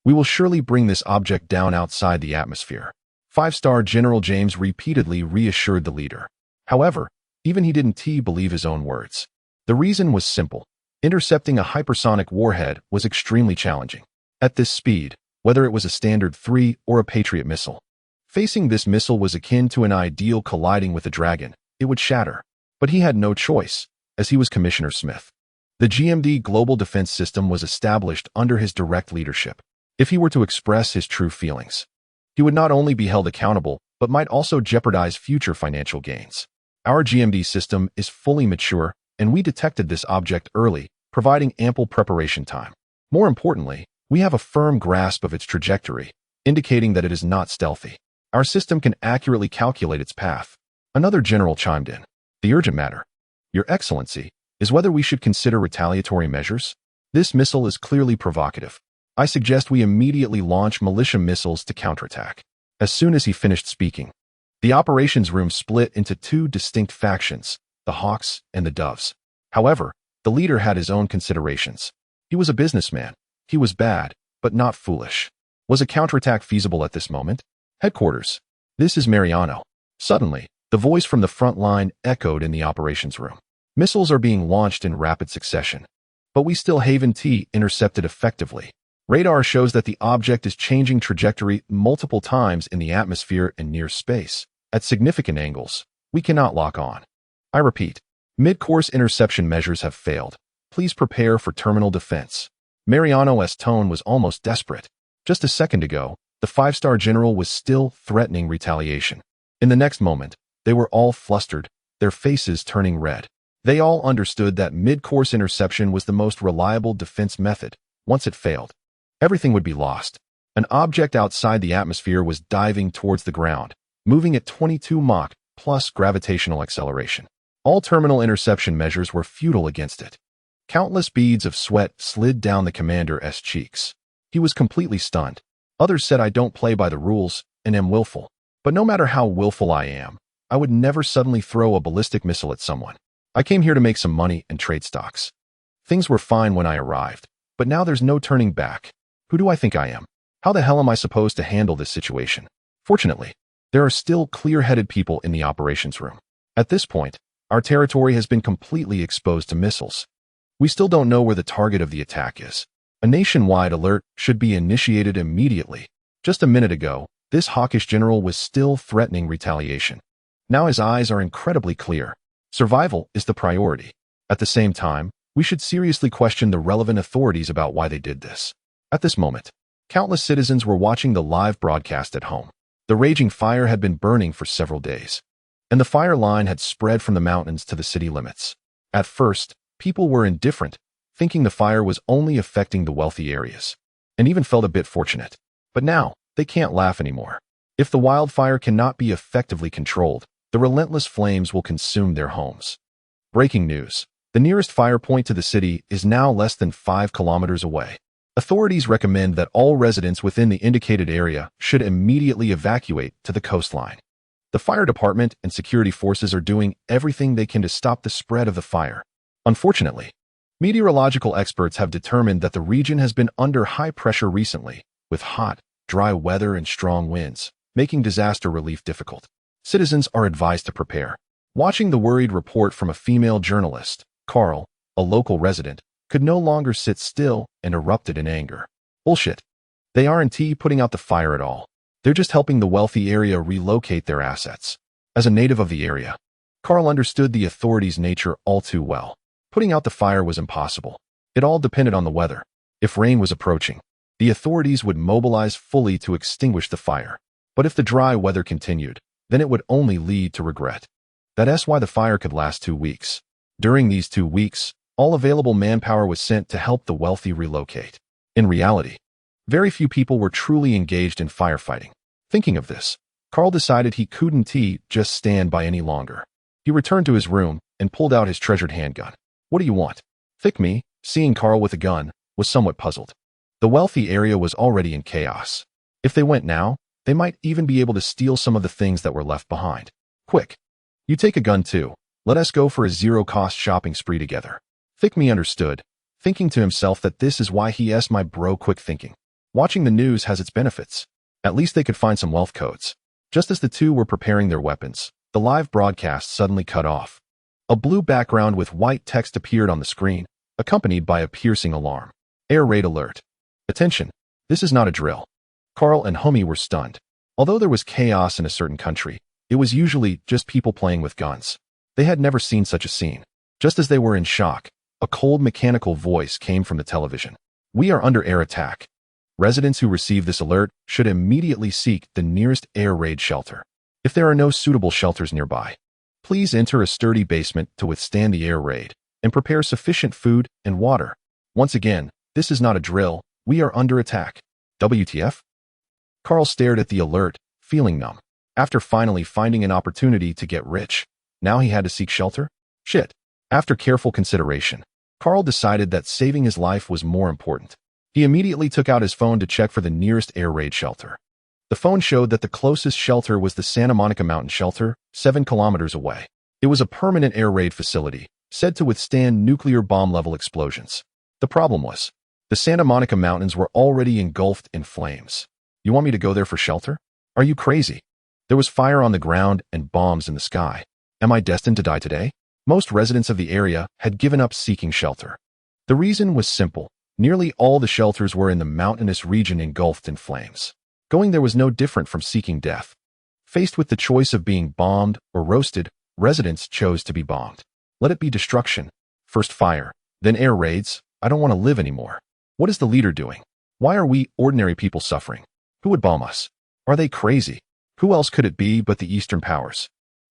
We will surely bring this object down outside the atmosphere. Five-star General James repeatedly reassured the leader. However, even he didn't believe his own words. The reason was simple. Intercepting a hypersonic warhead was extremely challenging. At this speed, whether it was a Standard 3 or a Patriot missile, facing this missile was akin to an ideal colliding with a dragon. It would shatter. But he had no choice, as he was Commissioner Smith. The GMD Global Defense System was established under his direct leadership. If he were to express his true feelings, he would not only be held accountable, but might also jeopardize future financial gains. Our GMD system is fully mature, and we detected this object early, providing ample preparation time. More importantly, we have a firm grasp of its trajectory, indicating that it is not stealthy. Our system can accurately calculate its path. Another general chimed in. The urgent matter, Your Excellency, is whether we should consider retaliatory measures. This missile is clearly provocative. I suggest we immediately launch militia missiles to counterattack. As soon as he finished speaking, the operations room split into two distinct factions, the Hawks and the Doves. However, the leader had his own considerations. He was a businessman. He was bad, but not foolish. Was a counterattack feasible at this moment? Headquarters. This is Mariano. Suddenly, the voice from the front line echoed in the operations room. Missiles are being launched in rapid succession. But we still Haven T intercepted effectively. Radar shows that the object is changing trajectory multiple times in the atmosphere and near space. At significant angles, we cannot lock on. I repeat, mid-course interception measures have failed. Please prepare for terminal defense. Mariano's tone was almost desperate. Just a second ago, the five-star general was still threatening retaliation. In the next moment, they were all flustered, their faces turning red. They all understood that mid-course interception was the most reliable defense method. Once it failed, everything would be lost. An object outside the atmosphere was diving towards the ground, moving at 22 Mach plus gravitational acceleration. All terminal interception measures were futile against it. Countless beads of sweat slid down the commander's cheeks. He was completely stunned. Others said I don't play by the rules and am willful. But no matter how willful I am, I would never suddenly throw a ballistic missile at someone. I came here to make some money and trade stocks. Things were fine when I arrived, but now there's no turning back. Who do I think I am? How the hell am I supposed to handle this situation? Fortunately, there are still clear-headed people in the operations room. At this point, our territory has been completely exposed to missiles. We still don't know where the target of the attack is. A nationwide alert should be initiated immediately. Just a minute ago, this hawkish general was still threatening retaliation. Now his eyes are incredibly clear. Survival is the priority. At the same time, we should seriously question the relevant authorities about why they did this. At this moment, countless citizens were watching the live broadcast at home. The raging fire had been burning for several days, and the fire line had spread from the mountains to the city limits. At first, people were indifferent, thinking the fire was only affecting the wealthy areas, and even felt a bit fortunate. But now, they can't laugh anymore. If the wildfire cannot be effectively controlled, the relentless flames will consume their homes. Breaking news. The nearest fire point to the city is now less than 5 kilometers away. Authorities recommend that all residents within the indicated area should immediately evacuate to the coastline. The fire department and security forces are doing everything they can to stop the spread of the fire. Unfortunately, meteorological experts have determined that the region has been under high pressure recently, with hot, dry weather and strong winds, making disaster relief difficult. Citizens are advised to prepare. Watching the worried report from a female journalist, Carl, a local resident, could no longer sit still and erupted in anger. Bullshit. They aren't putting out the fire at all. They're just helping the wealthy area relocate their assets. As a native of the area, Carl understood the authorities' nature all too well. Putting out the fire was impossible. It all depended on the weather. If rain was approaching, the authorities would mobilize fully to extinguish the fire. But if the dry weather continued, then it would only lead to regret. That's why the fire could last 2 weeks. During these 2 weeks, all available manpower was sent to help the wealthy relocate. In reality, very few people were truly engaged in firefighting. Thinking of this, Carl decided he couldn't just stand by any longer. He returned to his room and pulled out his treasured handgun. What do you want? Thick me, seeing Carl with a gun, was somewhat puzzled. The wealthy area was already in chaos. If they went now, they might even be able to steal some of the things that were left behind. Quick. You take a gun too. Let us go for a zero-cost shopping spree together. Thick me understood, thinking to himself that this is why he asked my bro quick thinking. Watching the news has its benefits. At least they could find some wealth codes. Just as the two were preparing their weapons, the live broadcast suddenly cut off. A blue background with white text appeared on the screen, accompanied by a piercing alarm. Air raid alert. Attention, this is not a drill. Carl and Hummy were stunned. Although there was chaos in a certain country, it was usually just people playing with guns. They had never seen such a scene. Just as they were in shock, a cold mechanical voice came from the television. We are under air attack. Residents who receive this alert should immediately seek the nearest air raid shelter. If there are no suitable shelters nearby, please enter a sturdy basement to withstand the air raid and prepare sufficient food and water. Once again, this is not a drill. We are under attack. WTF? Carl stared at the alert, feeling numb. After finally finding an opportunity to get rich, now he had to seek shelter? Shit. After careful consideration, Carl decided that saving his life was more important. He immediately took out his phone to check for the nearest air raid shelter. The phone showed that the closest shelter was the Santa Monica Mountain Shelter, 7 kilometers away. It was a permanent air raid facility, said to withstand nuclear bomb-level explosions. The problem was, The Santa Monica Mountains were already engulfed in flames. You want me to go there for shelter? Are you crazy? There was fire on the ground and bombs in the sky. Am I destined to die today? Most residents of the area had given up seeking shelter. The reason was simple. Nearly all the shelters were in the mountainous region engulfed in flames. Going there was no different from seeking death. Faced with the choice of being bombed or roasted, residents chose to be bombed. Let it be destruction. First fire, then air raids. I don't want to live anymore. What is the leader doing? Why are we ordinary people suffering? Who would bomb us? Are they crazy? Who else could it be but the Eastern powers?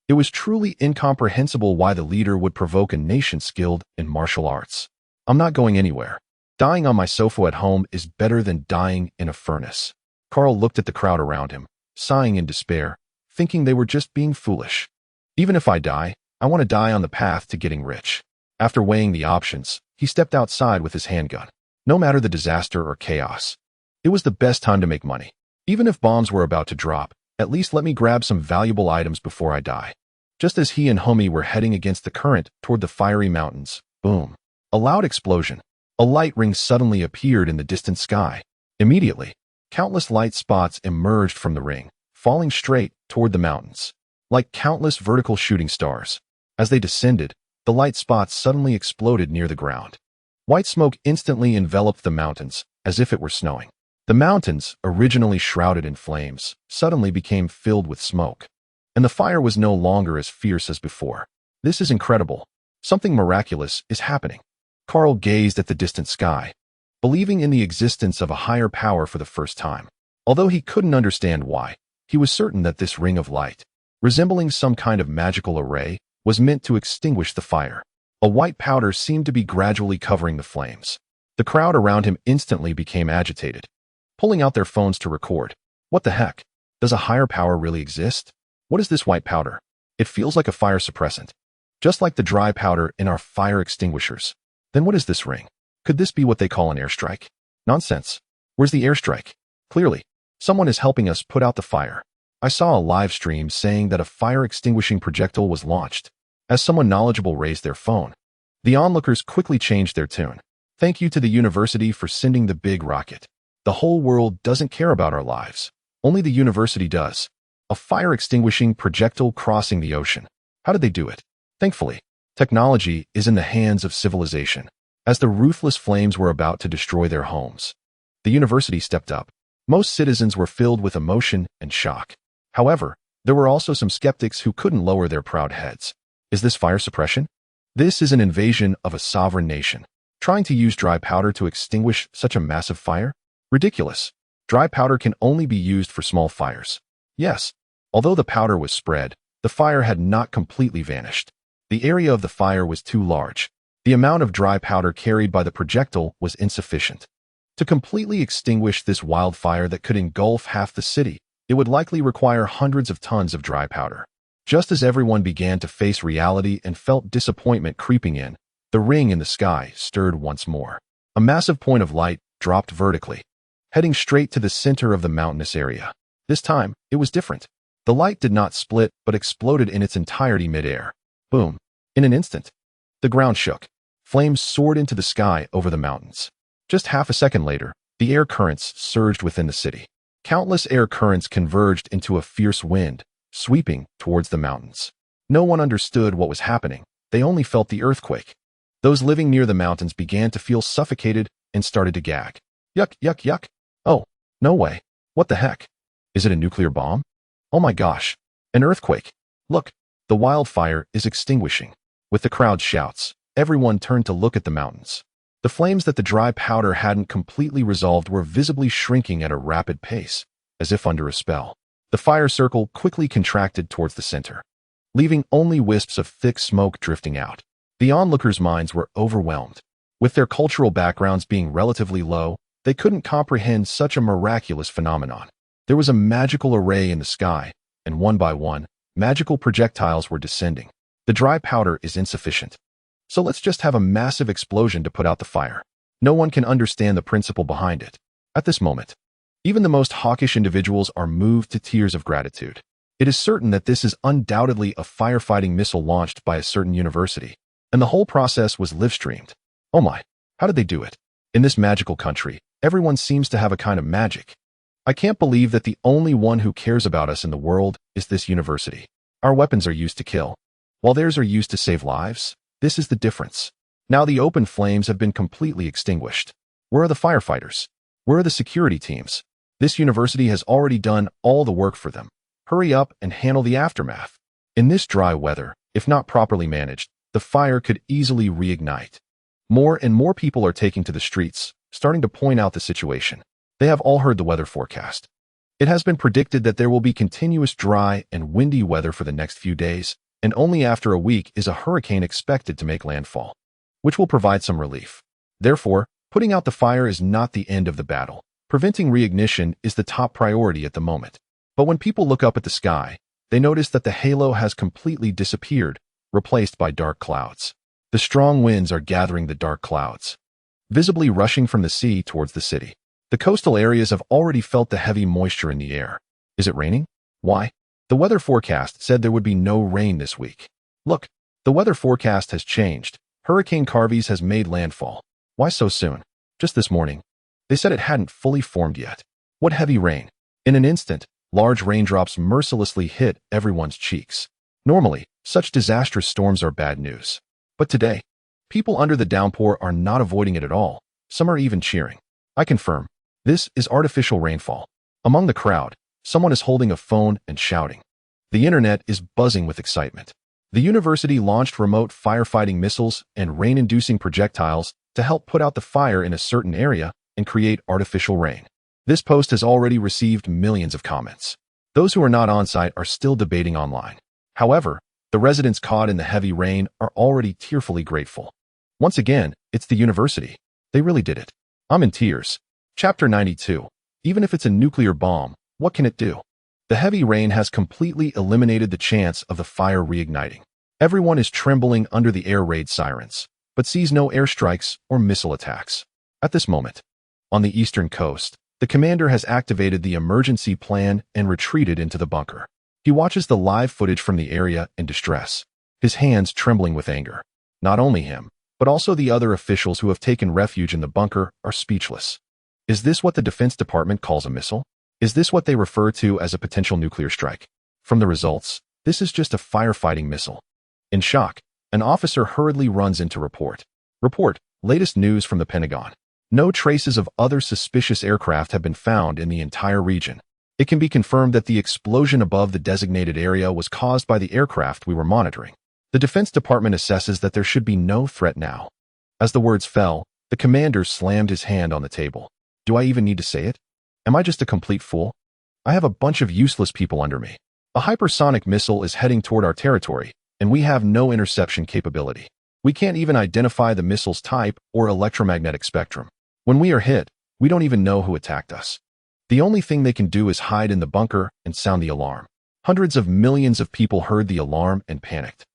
It was truly incomprehensible why the leader would provoke a nation skilled in martial arts. I'm not going anywhere. Dying on my sofa at home is better than dying in a furnace. Carl looked at the crowd around him, sighing in despair, thinking they were just being foolish. Even if I die, I want to die on the path to getting rich. After weighing the options, he stepped outside with his handgun. No matter the disaster or chaos, it was the best time to make money. Even if bombs were about to drop, at least let me grab some valuable items before I die. Just as he and Homie were heading against the current toward the fiery mountains, boom. A loud explosion. A light ring suddenly appeared in the distant sky. Immediately, countless light spots emerged from the ring, falling straight toward the mountains. Like countless vertical shooting stars. As they descended, the light spots suddenly exploded near the ground. White smoke instantly enveloped the mountains, as if it were snowing. The mountains, originally shrouded in flames, suddenly became filled with smoke. And the fire was no longer as fierce as before. This is incredible. Something miraculous is happening. Carl gazed at the distant sky, believing in the existence of a higher power for the first time. Although he couldn't understand why, he was certain that this ring of light, resembling some kind of magical array, was meant to extinguish the fire. A white powder seemed to be gradually covering the flames. The crowd around him instantly became agitated, pulling out their phones to record. What the heck? Does a higher power really exist? What is this white powder? It feels like a fire suppressant, just like the dry powder in our fire extinguishers. Then what is this ring? Could this be what they call an airstrike? Nonsense. Where's the airstrike? Clearly, someone is helping us put out the fire. I saw a live stream saying that a fire extinguishing projectile was launched. As someone knowledgeable raised their phone, the onlookers quickly changed their tune. Thank you to the university for sending the big rocket. The whole world doesn't care about our lives. Only the university does. A fire extinguishing projectile crossing the ocean. How did they do it? Thankfully, technology is in the hands of civilization. As the ruthless flames were about to destroy their homes, the university stepped up. Most citizens were filled with emotion and shock. However, there were also some skeptics who couldn't lower their proud heads. Is this fire suppression? This is an invasion of a sovereign nation. Trying to use dry powder to extinguish such a massive fire? Ridiculous. Dry powder can only be used for small fires. Yes, although the powder was spread, the fire had not completely vanished. The area of the fire was too large. The amount of dry powder carried by the projectile was insufficient. To completely extinguish this wildfire that could engulf half the city, it would likely require hundreds of tons of dry powder. Just as everyone began to face reality and felt disappointment creeping in, the ring in the sky stirred once more. A massive point of light dropped vertically, heading straight to the center of the mountainous area. This time, it was different. The light did not split but exploded in its entirety midair. Boom. In an instant, the ground shook. Flames soared into the sky over the mountains. Just half a second later, the air currents surged within the city. Countless air currents converged into a fierce wind, sweeping towards the mountains. No one understood what was happening. They only felt the earthquake. Those living near the mountains began to feel suffocated and started to gag. Yuck, yuck, yuck. Oh, no way. What the heck? Is it a nuclear bomb? Oh my gosh. An earthquake. Look, the wildfire is extinguishing. With the crowd's shouts, everyone turned to look at the mountains. The flames that the dry powder hadn't completely resolved were visibly shrinking at a rapid pace, as if under a spell. The fire circle quickly contracted towards the center, leaving only wisps of thick smoke drifting out. The onlookers' minds were overwhelmed. With their cultural backgrounds being relatively low, they couldn't comprehend such a miraculous phenomenon. There was a magical array in the sky, and one by one, magical projectiles were descending. The dry powder is insufficient. So let's just have a massive explosion to put out the fire. No one can understand the principle behind it. At this moment, even the most hawkish individuals are moved to tears of gratitude. It is certain that this is undoubtedly a firefighting missile launched by a certain university, and the whole process was live-streamed. Oh my, how did they do it? In this magical country, everyone seems to have a kind of magic. I can't believe that the only one who cares about us in the world is this university. Our weapons are used to kill, while theirs are used to save lives. This is the difference. Now the open flames have been completely extinguished. Where are the firefighters? Where are the security teams? This university has already done all the work for them. Hurry up and handle the aftermath. In this dry weather, if not properly managed, the fire could easily reignite. More and more people are taking to the streets, starting to point out the situation. They have all heard the weather forecast. It has been predicted that there will be continuous dry and windy weather for the next few days, and only after a week is a hurricane expected to make landfall, which will provide some relief. Therefore, putting out the fire is not the end of the battle. Preventing reignition is the top priority at the moment. But when people look up at the sky, they notice that the halo has completely disappeared, replaced by dark clouds. The strong winds are gathering the dark clouds, visibly rushing from the sea towards the city. The coastal areas have already felt the heavy moisture in the air. Is it raining? Why? The weather forecast said there would be no rain this week. Look, the weather forecast has changed. Hurricane Carves has made landfall. Why so soon? Just this morning. They said it hadn't fully formed yet. What heavy rain! In an instant, large raindrops mercilessly hit everyone's cheeks. Normally, such disastrous storms are bad news. But today, people under the downpour are not avoiding it at all. Some are even cheering. I confirm, this is artificial rainfall. Among the crowd, someone is holding a phone and shouting. The internet is buzzing with excitement. The university launched remote firefighting missiles and rain-inducing projectiles to help put out the fire in a certain area and create artificial rain. This post has already received millions of comments. Those who are not on site are still debating online. However, the residents caught in the heavy rain are already tearfully grateful. Once again, it's the university. They really did it. I'm in tears. Chapter 92. Even if it's a nuclear bomb, what can it do? The heavy rain has completely eliminated the chance of the fire reigniting. Everyone is trembling under the air raid sirens, but sees no airstrikes or missile attacks. At this moment, on the eastern coast, the commander has activated the emergency plan and retreated into the bunker. He watches the live footage from the area in distress, his hands trembling with anger. Not only him, but also the other officials who have taken refuge in the bunker are speechless. Is this what the Defense Department calls a missile? Is this what they refer to as a potential nuclear strike? From the results, this is just a firefighting missile. In shock, an officer hurriedly runs in to report. Report, latest news from the Pentagon. No traces of other suspicious aircraft have been found in the entire region. It can be confirmed that the explosion above the designated area was caused by the aircraft we were monitoring. The Defense Department assesses that there should be no threat now. As the words fell, the commander slammed his hand on the table. Do I even need to say it? Am I just a complete fool? I have a bunch of useless people under me. A hypersonic missile is heading toward our territory, and we have no interception capability. We can't even identify the missile's type or electromagnetic spectrum. When we are hit, we don't even know who attacked us. The only thing they can do is hide in the bunker and sound the alarm. Hundreds of millions of people heard the alarm and panicked,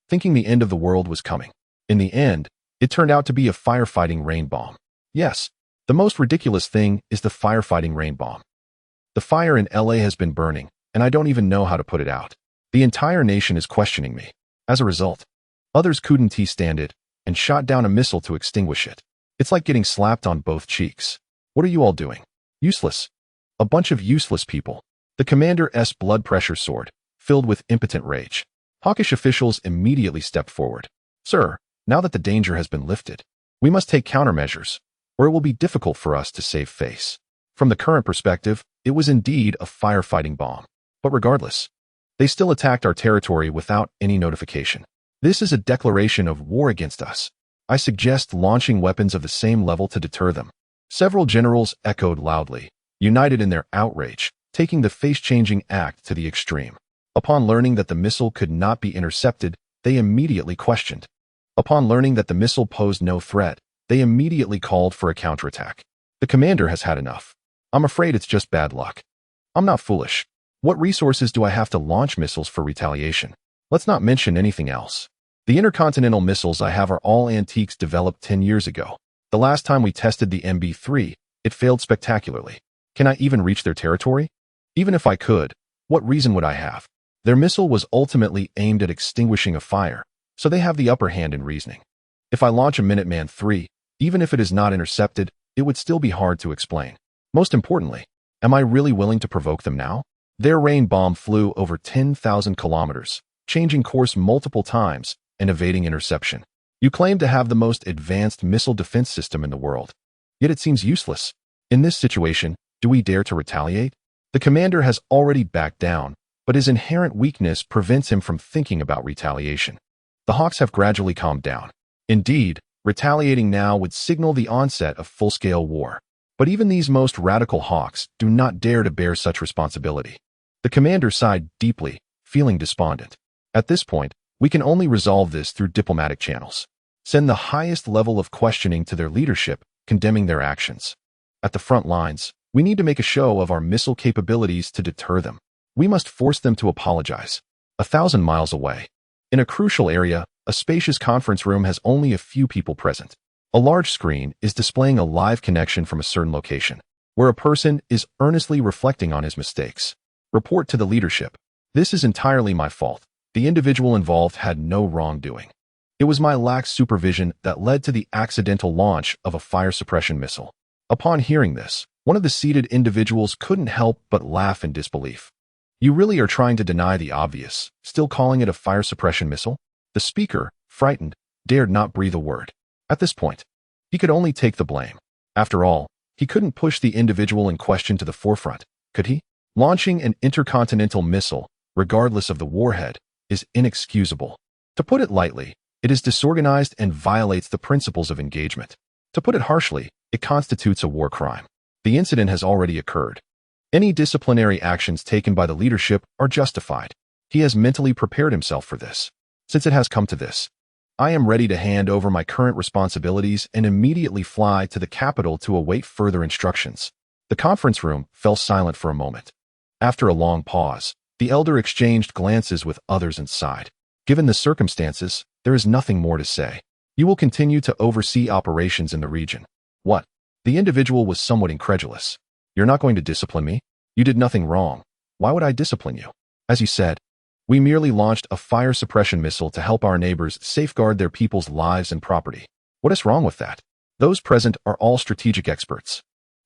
thinking the end of the world was coming. In the end, it turned out to be a firefighting rain bomb. Yes, the most ridiculous thing is the firefighting rain bomb. The fire in LA has been burning, and I don't even know how to put it out. The entire nation is questioning me. As a result, others couldn't stand it and shot down a missile to extinguish it. It's like getting slapped on both cheeks. What are you all doing? Useless. A bunch of useless people. The commander's blood pressure soared, filled with impotent rage. Hawkish officials immediately stepped forward. Sir, now that the danger has been lifted, we must take countermeasures, or it will be difficult for us to save face. From the current perspective, it was indeed a firefighting bomb. But regardless, they still attacked our territory without any notification. This is a declaration of war against us. I suggest launching weapons of the same level to deter them. Several generals echoed loudly, united in their outrage, taking the face-changing act to the extreme. Upon learning that the missile could not be intercepted, they immediately questioned. Upon learning that the missile posed no threat, they immediately called for a counterattack. The commander has had enough. I'm afraid it's just bad luck. I'm not foolish. What resources do I have to launch missiles for retaliation? Let's not mention anything else. The intercontinental missiles I have are all antiques developed 10 years ago. The last time we tested the MB-3, it failed spectacularly. Can I even reach their territory? Even if I could, what reason would I have? Their missile was ultimately aimed at extinguishing a fire, so they have the upper hand in reasoning. If I launch a Minuteman III, even if it is not intercepted, it would still be hard to explain. Most importantly, am I really willing to provoke them now? Their rain bomb flew over 10,000 kilometers, changing course multiple times and evading interception. You claim to have the most advanced missile defense system in the world, yet it seems useless. In this situation, do we dare to retaliate? The commander has already backed down, but his inherent weakness prevents him from thinking about retaliation. The Hawks have gradually calmed down. Indeed, retaliating now would signal the onset of full-scale war. But even these most radical Hawks do not dare to bear such responsibility. The commander sighed deeply, feeling despondent. At this point, we can only resolve this through diplomatic channels. Send the highest level of questioning to their leadership, condemning their actions. At the front lines, we need to make a show of our missile capabilities to deter them. We must force them to apologize. 1,000 miles away, in a crucial area, a spacious conference room has only a few people present. A large screen is displaying a live connection from a certain location, where a person is earnestly reflecting on his mistakes. Report to the leadership. This is entirely my fault. The individual involved had no wrongdoing. It was my lax supervision that led to the accidental launch of a fire suppression missile. Upon hearing this, one of the seated individuals couldn't help but laugh in disbelief. You really are trying to deny the obvious, still calling it a fire suppression missile? The speaker, frightened, dared not breathe a word. At this point, he could only take the blame. After all, he couldn't push the individual in question to the forefront, could he? Launching an intercontinental missile, regardless of the warhead, is inexcusable. To put it lightly, it is disorganized and violates the principles of engagement. To put it harshly, it constitutes a war crime. The incident has already occurred. Any disciplinary actions taken by the leadership are justified. He has mentally prepared himself for this. Since it has come to this, I am ready to hand over my current responsibilities and immediately fly to the capital to await further instructions. The conference room fell silent for a moment. After a long pause, the elder exchanged glances with others and sighed. Given the circumstances, there is nothing more to say. You will continue to oversee operations in the region. What? The individual was somewhat incredulous. You're not going to discipline me? You did nothing wrong. Why would I discipline you? As you said, we merely launched a fire suppression missile to help our neighbors safeguard their people's lives and property. What is wrong with that? Those present are all strategic experts,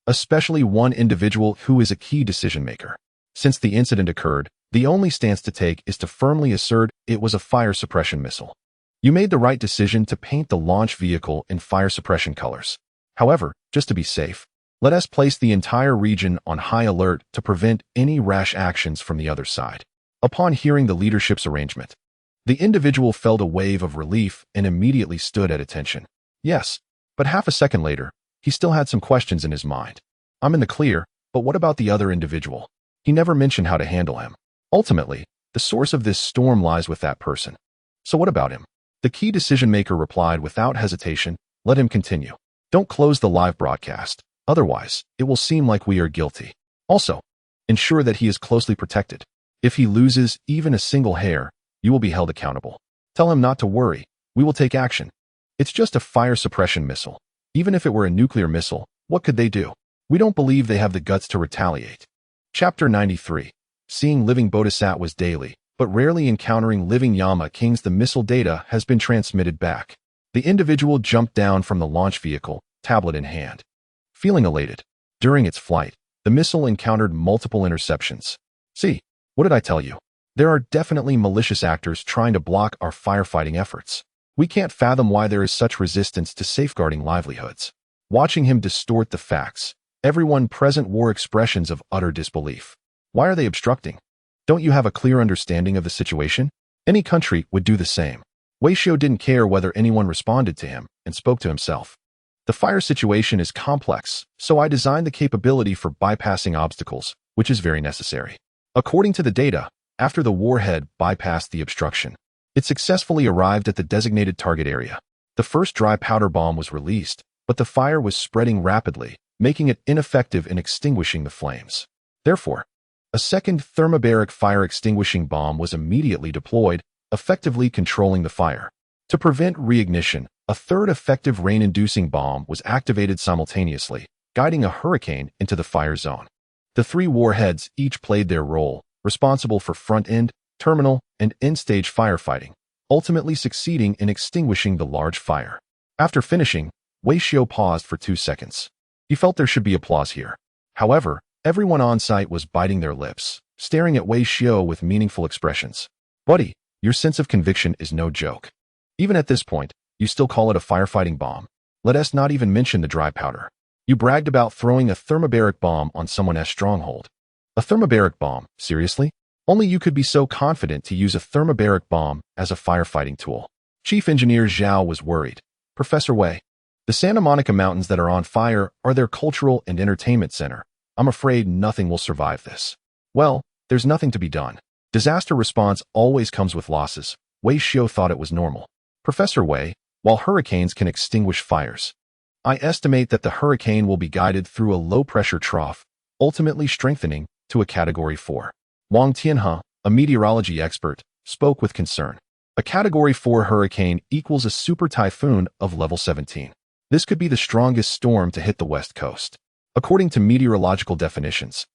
especially one individual who is a key decision maker. Since the incident occurred, the only stance to take is to firmly assert it was a fire suppression missile. You made the right decision to paint the launch vehicle in fire suppression colors. However, just to be safe, let us place the entire region on high alert to prevent any rash actions from the other side. Upon hearing the leadership's arrangement, the individual felt a wave of relief and immediately stood at attention. Yes, but half a second later, he still had some questions in his mind. I'm in the clear, but what about the other individual? He never mentioned how to handle him. Ultimately, the source of this storm lies with that person. So what about him? The key decision-maker replied without hesitation, let him continue. Don't close the live broadcast. Otherwise, it will seem like we are guilty. Also, ensure that he is closely protected. If he loses even a single hair, you will be held accountable. Tell him not to worry. We will take action. It's just a fire suppression missile. Even if it were a nuclear missile, what could they do? We don't believe they have the guts to retaliate. Chapter 93. Seeing living Bodhisat was daily, but rarely encountering living Yama Kings. The missile data has been transmitted back. The individual jumped down from the launch vehicle, tablet in hand. Feeling elated. During its flight, the missile encountered multiple interceptions. See, what did I tell you? There are definitely malicious actors trying to block our firefighting efforts. We can't fathom why there is such resistance to safeguarding livelihoods. Watching him distort the facts, everyone present wore expressions of utter disbelief. Why are they obstructing? Don't you have a clear understanding of the situation? Any country would do the same. Wei Xiu didn't care whether anyone responded to him and spoke to himself. The fire situation is complex, so I designed the capability for bypassing obstacles, which is very necessary. According to the data, after the warhead bypassed the obstruction, it successfully arrived at the designated target area. The first dry powder bomb was released, but the fire was spreading rapidly, making it ineffective in extinguishing the flames. Therefore, a second thermobaric fire extinguishing bomb was immediately deployed, effectively controlling the fire. To prevent reignition, a third effective rain-inducing bomb was activated simultaneously, guiding a hurricane into the fire zone. The three warheads each played their role, responsible for front-end, terminal, and end-stage firefighting, ultimately succeeding in extinguishing the large fire. After finishing, Wei Xiu paused for 2 seconds. He felt there should be applause here. However, everyone on site was biting their lips, staring at Wei Xiao with meaningful expressions. Buddy, your sense of conviction is no joke. Even at this point, you still call it a firefighting bomb. Let us not even mention the dry powder. You bragged about throwing a thermobaric bomb on someone's stronghold. A thermobaric bomb? Seriously? Only you could be so confident to use a thermobaric bomb as a firefighting tool. Chief Engineer Zhao was worried. Professor Wei, the Santa Monica Mountains that are on fire are their cultural and entertainment center. I'm afraid nothing will survive this. Well, there's nothing to be done. Disaster response always comes with losses. Wei Xiao thought it was normal. Professor Wei, while hurricanes can extinguish fires, I estimate that the hurricane will be guided through a low-pressure trough, ultimately strengthening to a Category 4. Wang Tianhe, a meteorology expert, spoke with concern. A Category 4 hurricane equals a super typhoon of level 17. This could be the strongest storm to hit the West Coast. According to meteorological definitions,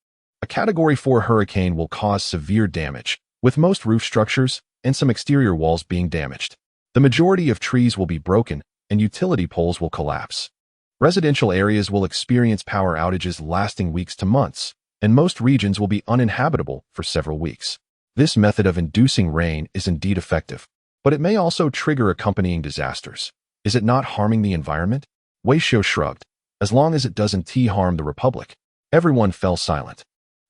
a Category 4 hurricane will cause severe damage, with most roof structures and some exterior walls being damaged. The majority of trees will be broken and utility poles will collapse. Residential areas will experience power outages lasting weeks to months, and most regions will be uninhabitable for several weeks. This method of inducing rain is indeed effective, but it may also trigger accompanying disasters. Is it not harming the environment? Wei Xiao shrugged. As long as it doesn't harm the Republic. Everyone fell silent.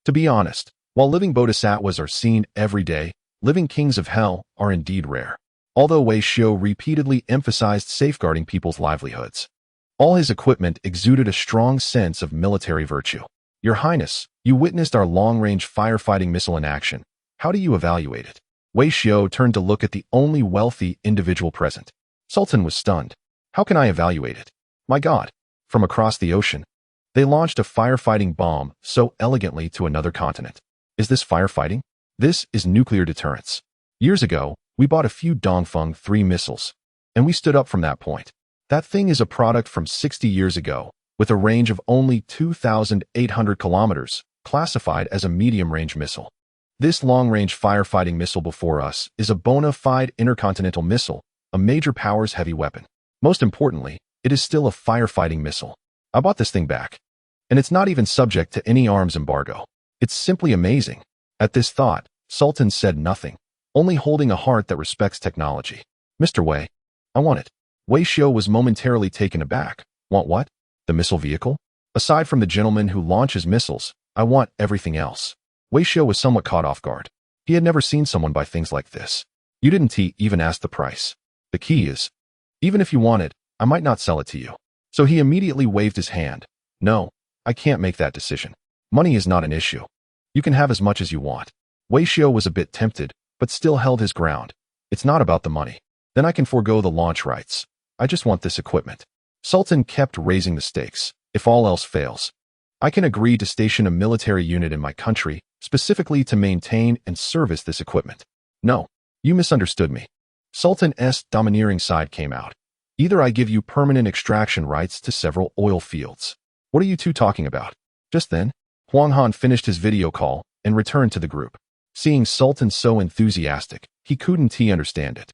To be honest, while living bodhisattvas are seen every day, living kings of hell are indeed rare. Although Wei Xiao repeatedly emphasized safeguarding people's livelihoods, all his equipment exuded a strong sense of military virtue. Your Highness, you witnessed our long-range firefighting missile in action. How do you evaluate it? Wei Xiao turned to look at the only wealthy individual present. Sultan was stunned. How can I evaluate it? My God. From across the ocean, they launched a firefighting bomb so elegantly to another continent. Is this firefighting? This is nuclear deterrence. Years ago, we bought a few Dongfeng 3 missiles, and we stood up from that point. That thing is a product from 60 years ago, with a range of only 2,800 kilometers, classified as a medium-range missile. This long-range firefighting missile before us is a bona fide intercontinental missile, a major powers heavy weapon. Most importantly, it is still a firefighting missile. I bought this thing back, and it's not even subject to any arms embargo. It's simply amazing. At this thought, Sultan said nothing, only holding a heart that respects technology. Mr. Wei, I want it. Wei Xiao was momentarily taken aback. Want what? The missile vehicle? Aside from the gentleman who launches missiles, I want everything else. Wei Xiao was somewhat caught off guard. He had never seen someone buy things like this. You didn't even ask the price. The key is, even if you want it, I might not sell it to you. So he immediately waved his hand. No, I can't make that decision. Money is not an issue. You can have as much as you want. Wei Xiao was a bit tempted, but still held his ground. It's not about the money. Then I can forego the launch rights. I just want this equipment. Sultan kept raising the stakes. If all else fails, I can agree to station a military unit in my country, specifically to maintain and service this equipment. No, you misunderstood me. Sultan's domineering side came out. Either I give you permanent extraction rights to several oil fields. What are you two talking about? Just then, Huang Han finished his video call and returned to the group. Seeing Sultan so enthusiastic, he couldn't understand it.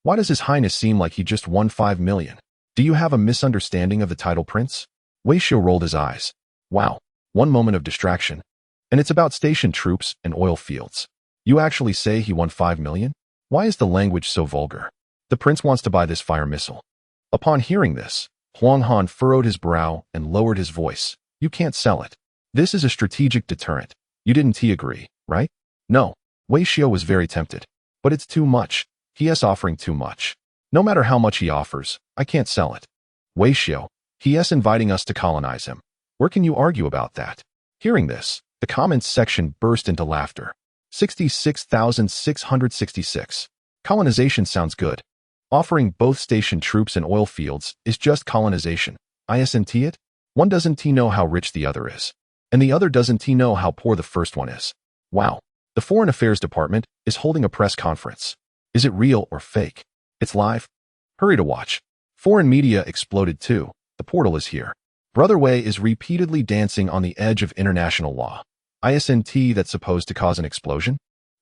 Why does His Highness seem like he just won 5 million? Do you have a misunderstanding of the title prince? Wei Xiao rolled his eyes. Wow, one moment of distraction. And it's about station troops and oil fields. You actually say he won 5 million? Why is the language so vulgar? The prince wants to buy this fire missile. Upon hearing this, Huang Han furrowed his brow and lowered his voice. You can't sell it. This is a strategic deterrent. You didn't agree, right? No. Wei Xiao was very tempted. But it's too much. He is offering too much. No matter how much he offers, I can't sell it. Wei Xiao, he is inviting us to colonize him. Where can you argue about that? Hearing this, the comments section burst into laughter. 66,666. Colonization sounds good. Offering both station troops and oil fields is just colonization. Isn't it? One doesn't know how rich the other is. And the other doesn't know how poor the first one is. Wow. The Foreign Affairs Department is holding a press conference. Is it real or fake? It's live. Hurry to watch. Foreign media exploded too. The portal is here. Brother Wei is repeatedly dancing on the edge of international law. Isn't that supposed to cause an explosion?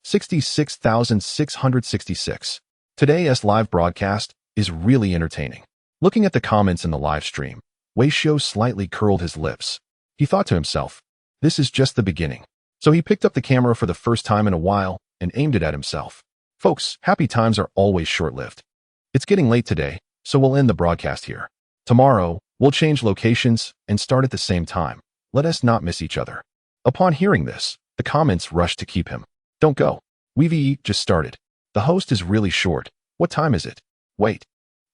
66,666. Today's live broadcast is really entertaining. Looking at the comments in the live stream, Wei Xiu slightly curled his lips. He thought to himself, this is just the beginning. So he picked up the camera for the first time in a while and aimed it at himself. Folks, happy times are always short-lived. It's getting late today, so we'll end the broadcast here. Tomorrow, we'll change locations and start at the same time. Let us not miss each other. Upon hearing this, the comments rushed to keep him. Don't go. We just started. The host is really short. What time is it? Wait.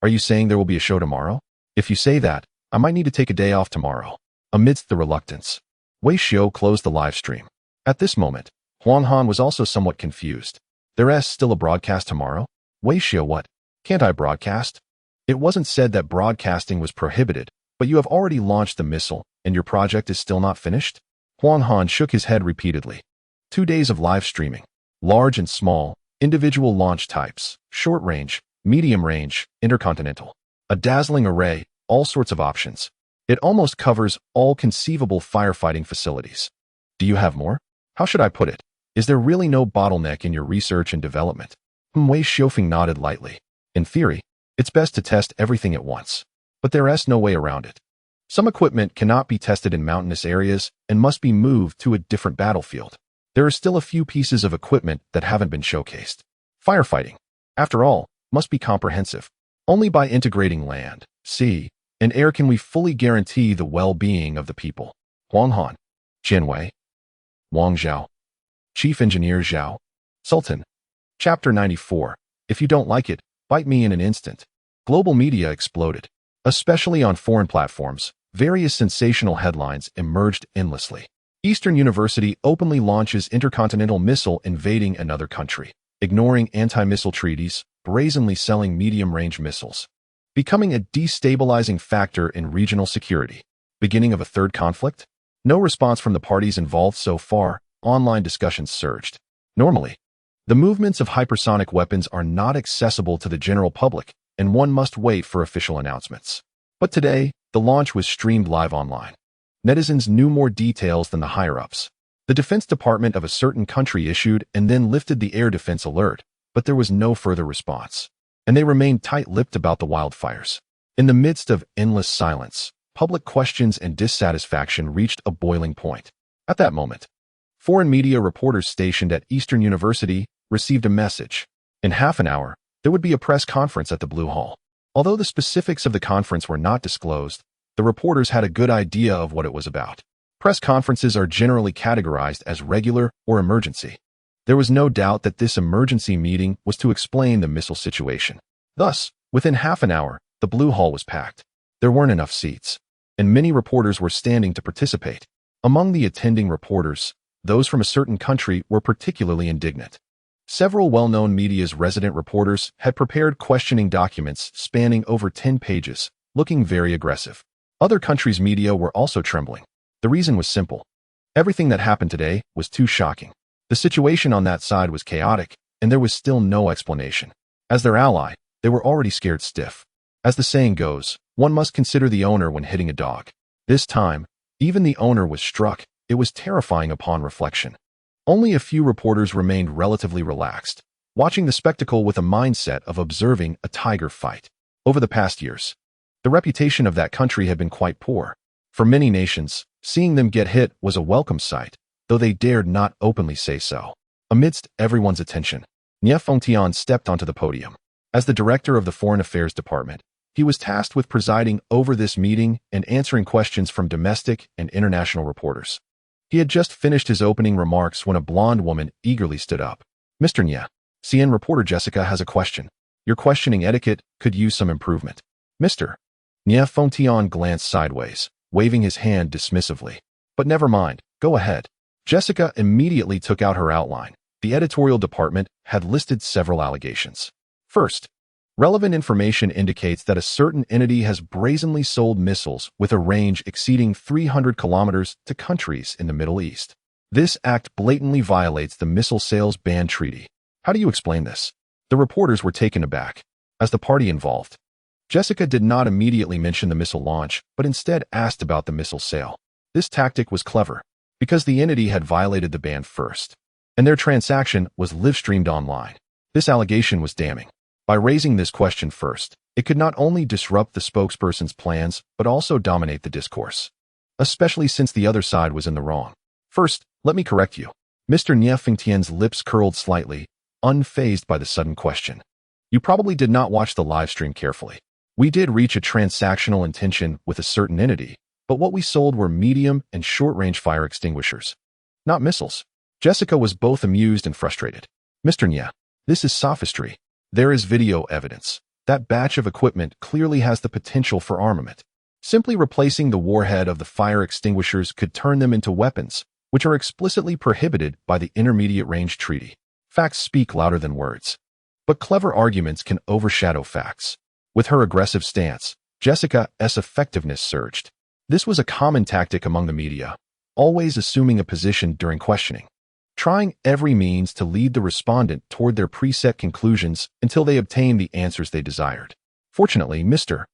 Are you saying there will be a show tomorrow? If you say that, I might need to take a day off tomorrow. Amidst the reluctance, Wei Xiu closed the live stream. At this moment, Huang Han was also somewhat confused. There's still a broadcast tomorrow? Wei Xiu, what? Can't I broadcast? It wasn't said that broadcasting was prohibited, but you have already launched the missile, and your project is still not finished? Huang Han shook his head repeatedly. 2 days of live streaming. Large and small, individual launch types, short range, medium range, intercontinental. A dazzling array, all sorts of options. It almost covers all conceivable firefighting facilities. Do you have more? How should I put it? Is there really no bottleneck in your research and development? Wei Xiufeng nodded lightly. In theory, it's best to test everything at once. But there's no way around it. Some equipment cannot be tested in mountainous areas and must be moved to a different battlefield. There are still a few pieces of equipment that haven't been showcased. Firefighting, after all, must be comprehensive. Only by integrating land, sea, and air can we fully guarantee the well-being of the people. Huang Han, Jian Wei, Wang Zhao, Chief Engineer Zhao, Sultan. Chapter 94. If you don't like it, bite me in an instant. Global media exploded. Especially on foreign platforms, various sensational headlines emerged endlessly. Eastern University openly launches intercontinental missile invading another country, ignoring anti-missile treaties, brazenly selling medium-range missiles. Becoming a destabilizing factor in regional security. Beginning of a third conflict? No response from the parties involved so far. Online discussions surged. Normally, the movements of hypersonic weapons are not accessible to the general public, and one must wait for official announcements. But today, the launch was streamed live online. Netizens knew more details than the higher-ups. The Defense Department of a certain country issued and then lifted the air defense alert, but there was no further response. And they remained tight-lipped about the wildfires. In the midst of endless silence, public questions and dissatisfaction reached a boiling point. At that moment, foreign media reporters stationed at Eastern University received a message. In half an hour, there would be a press conference at the Blue Hall. Although the specifics of the conference were not disclosed, the reporters had a good idea of what it was about. Press conferences are generally categorized as regular or emergency. There was no doubt that this emergency meeting was to explain the missile situation. Thus, within half an hour, the Blue Hall was packed. There weren't enough seats, and many reporters were standing to participate. Among the attending reporters, those from a certain country were particularly indignant. Several well-known media's resident reporters had prepared questioning documents spanning over 10 pages, looking very aggressive. Other countries' media were also trembling. The reason was simple. Everything that happened today was too shocking. The situation on that side was chaotic, and there was still no explanation. As their ally, they were already scared stiff. As the saying goes, one must consider the owner when hitting a dog. This time, even the owner was struck. It was terrifying upon reflection. Only a few reporters remained relatively relaxed, watching the spectacle with a mindset of observing a tiger fight. Over the past years, the reputation of that country had been quite poor. For many nations, seeing them get hit was a welcome sight, though they dared not openly say so. Amidst everyone's attention, Nie Fengtian stepped onto the podium. As the director of the Foreign Affairs Department, he was tasked with presiding over this meeting and answering questions from domestic and international reporters. He had just finished his opening remarks when a blonde woman eagerly stood up. Mr. Nie, CN reporter Jessica has a question. Your questioning etiquette could use some improvement. Mr. Nie Fengtian glanced sideways, waving his hand dismissively. But never mind, go ahead. Jessica immediately took out her outline. The editorial department had listed several allegations. First, relevant information indicates that a certain entity has brazenly sold missiles with a range exceeding 300 kilometers to countries in the Middle East. This act blatantly violates the Missile Sales Ban Treaty. How do you explain this? The reporters were taken aback. As the party involved, Jessica did not immediately mention the missile launch, but instead asked about the missile sale. This tactic was clever, because the entity had violated the ban first, and their transaction was live-streamed online. This allegation was damning. By raising this question first, It could not only disrupt the spokesperson's plans, but also dominate the discourse, especially since the other side was in the wrong. First, let me correct you. Mr. Nie Fengtian's lips curled slightly, unfazed by the sudden question. You probably did not watch the live stream carefully. We did reach a transactional intention with a certain entity, but what we sold were medium and short-range fire extinguishers, not missiles. Jessica was both amused and frustrated. Mr. Nie, this is sophistry. There is video evidence. That batch of equipment clearly has the potential for armament. Simply replacing the warhead of the fire extinguishers could turn them into weapons, which are explicitly prohibited by the Intermediate Range Treaty. Facts speak louder than words. But clever arguments can overshadow facts. With her aggressive stance, Jessica's effectiveness surged. This was a common tactic among the media, always assuming a position during questioning, trying every means to lead the respondent toward their preset conclusions until they obtained the answers they desired. Fortunately, Mr.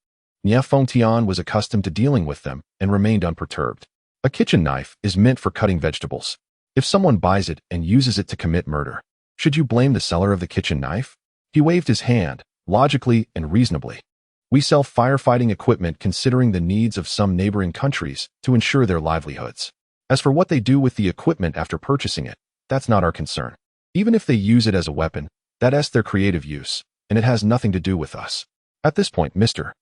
Nie Fengtian was accustomed to dealing with them and remained unperturbed. A kitchen knife is meant for cutting vegetables. If someone buys it and uses it to commit murder, should you blame the seller of the kitchen knife? He waved his hand, logically and reasonably. We sell firefighting equipment considering the needs of some neighboring countries to ensure their livelihoods. As for what they do with the equipment after purchasing it, that's not our concern. Even if they use it as a weapon, that's their creative use, and it has nothing to do with us. At this point, Mr.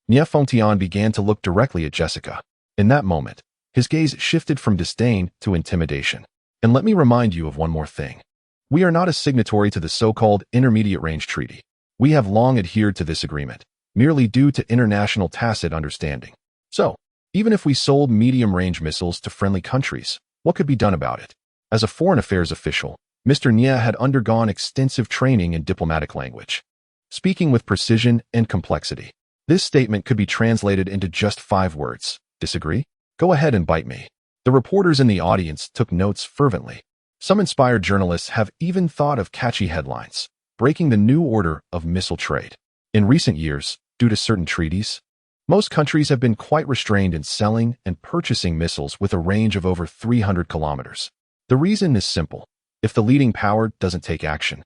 Nie Fengtian began to look directly at Jessica. In that moment, his gaze shifted from disdain to intimidation. And let me remind you of one more thing. We are not a signatory to the so-called Intermediate Range Treaty. We have long adhered to this agreement, merely due to international tacit understanding. So, even if we sold medium-range missiles to friendly countries, what could be done about it? As a foreign affairs official, Mr. Nie had undergone extensive training in diplomatic language, speaking with precision and complexity. This statement could be translated into just 5 words. Disagree? Go ahead and bite me. The reporters in the audience took notes fervently. Some inspired journalists have even thought of catchy headlines, breaking the new order of missile trade. In recent years, due to certain treaties, most countries have been quite restrained in selling and purchasing missiles with a range of over 300 kilometers. The reason is simple. If the leading power doesn't take action,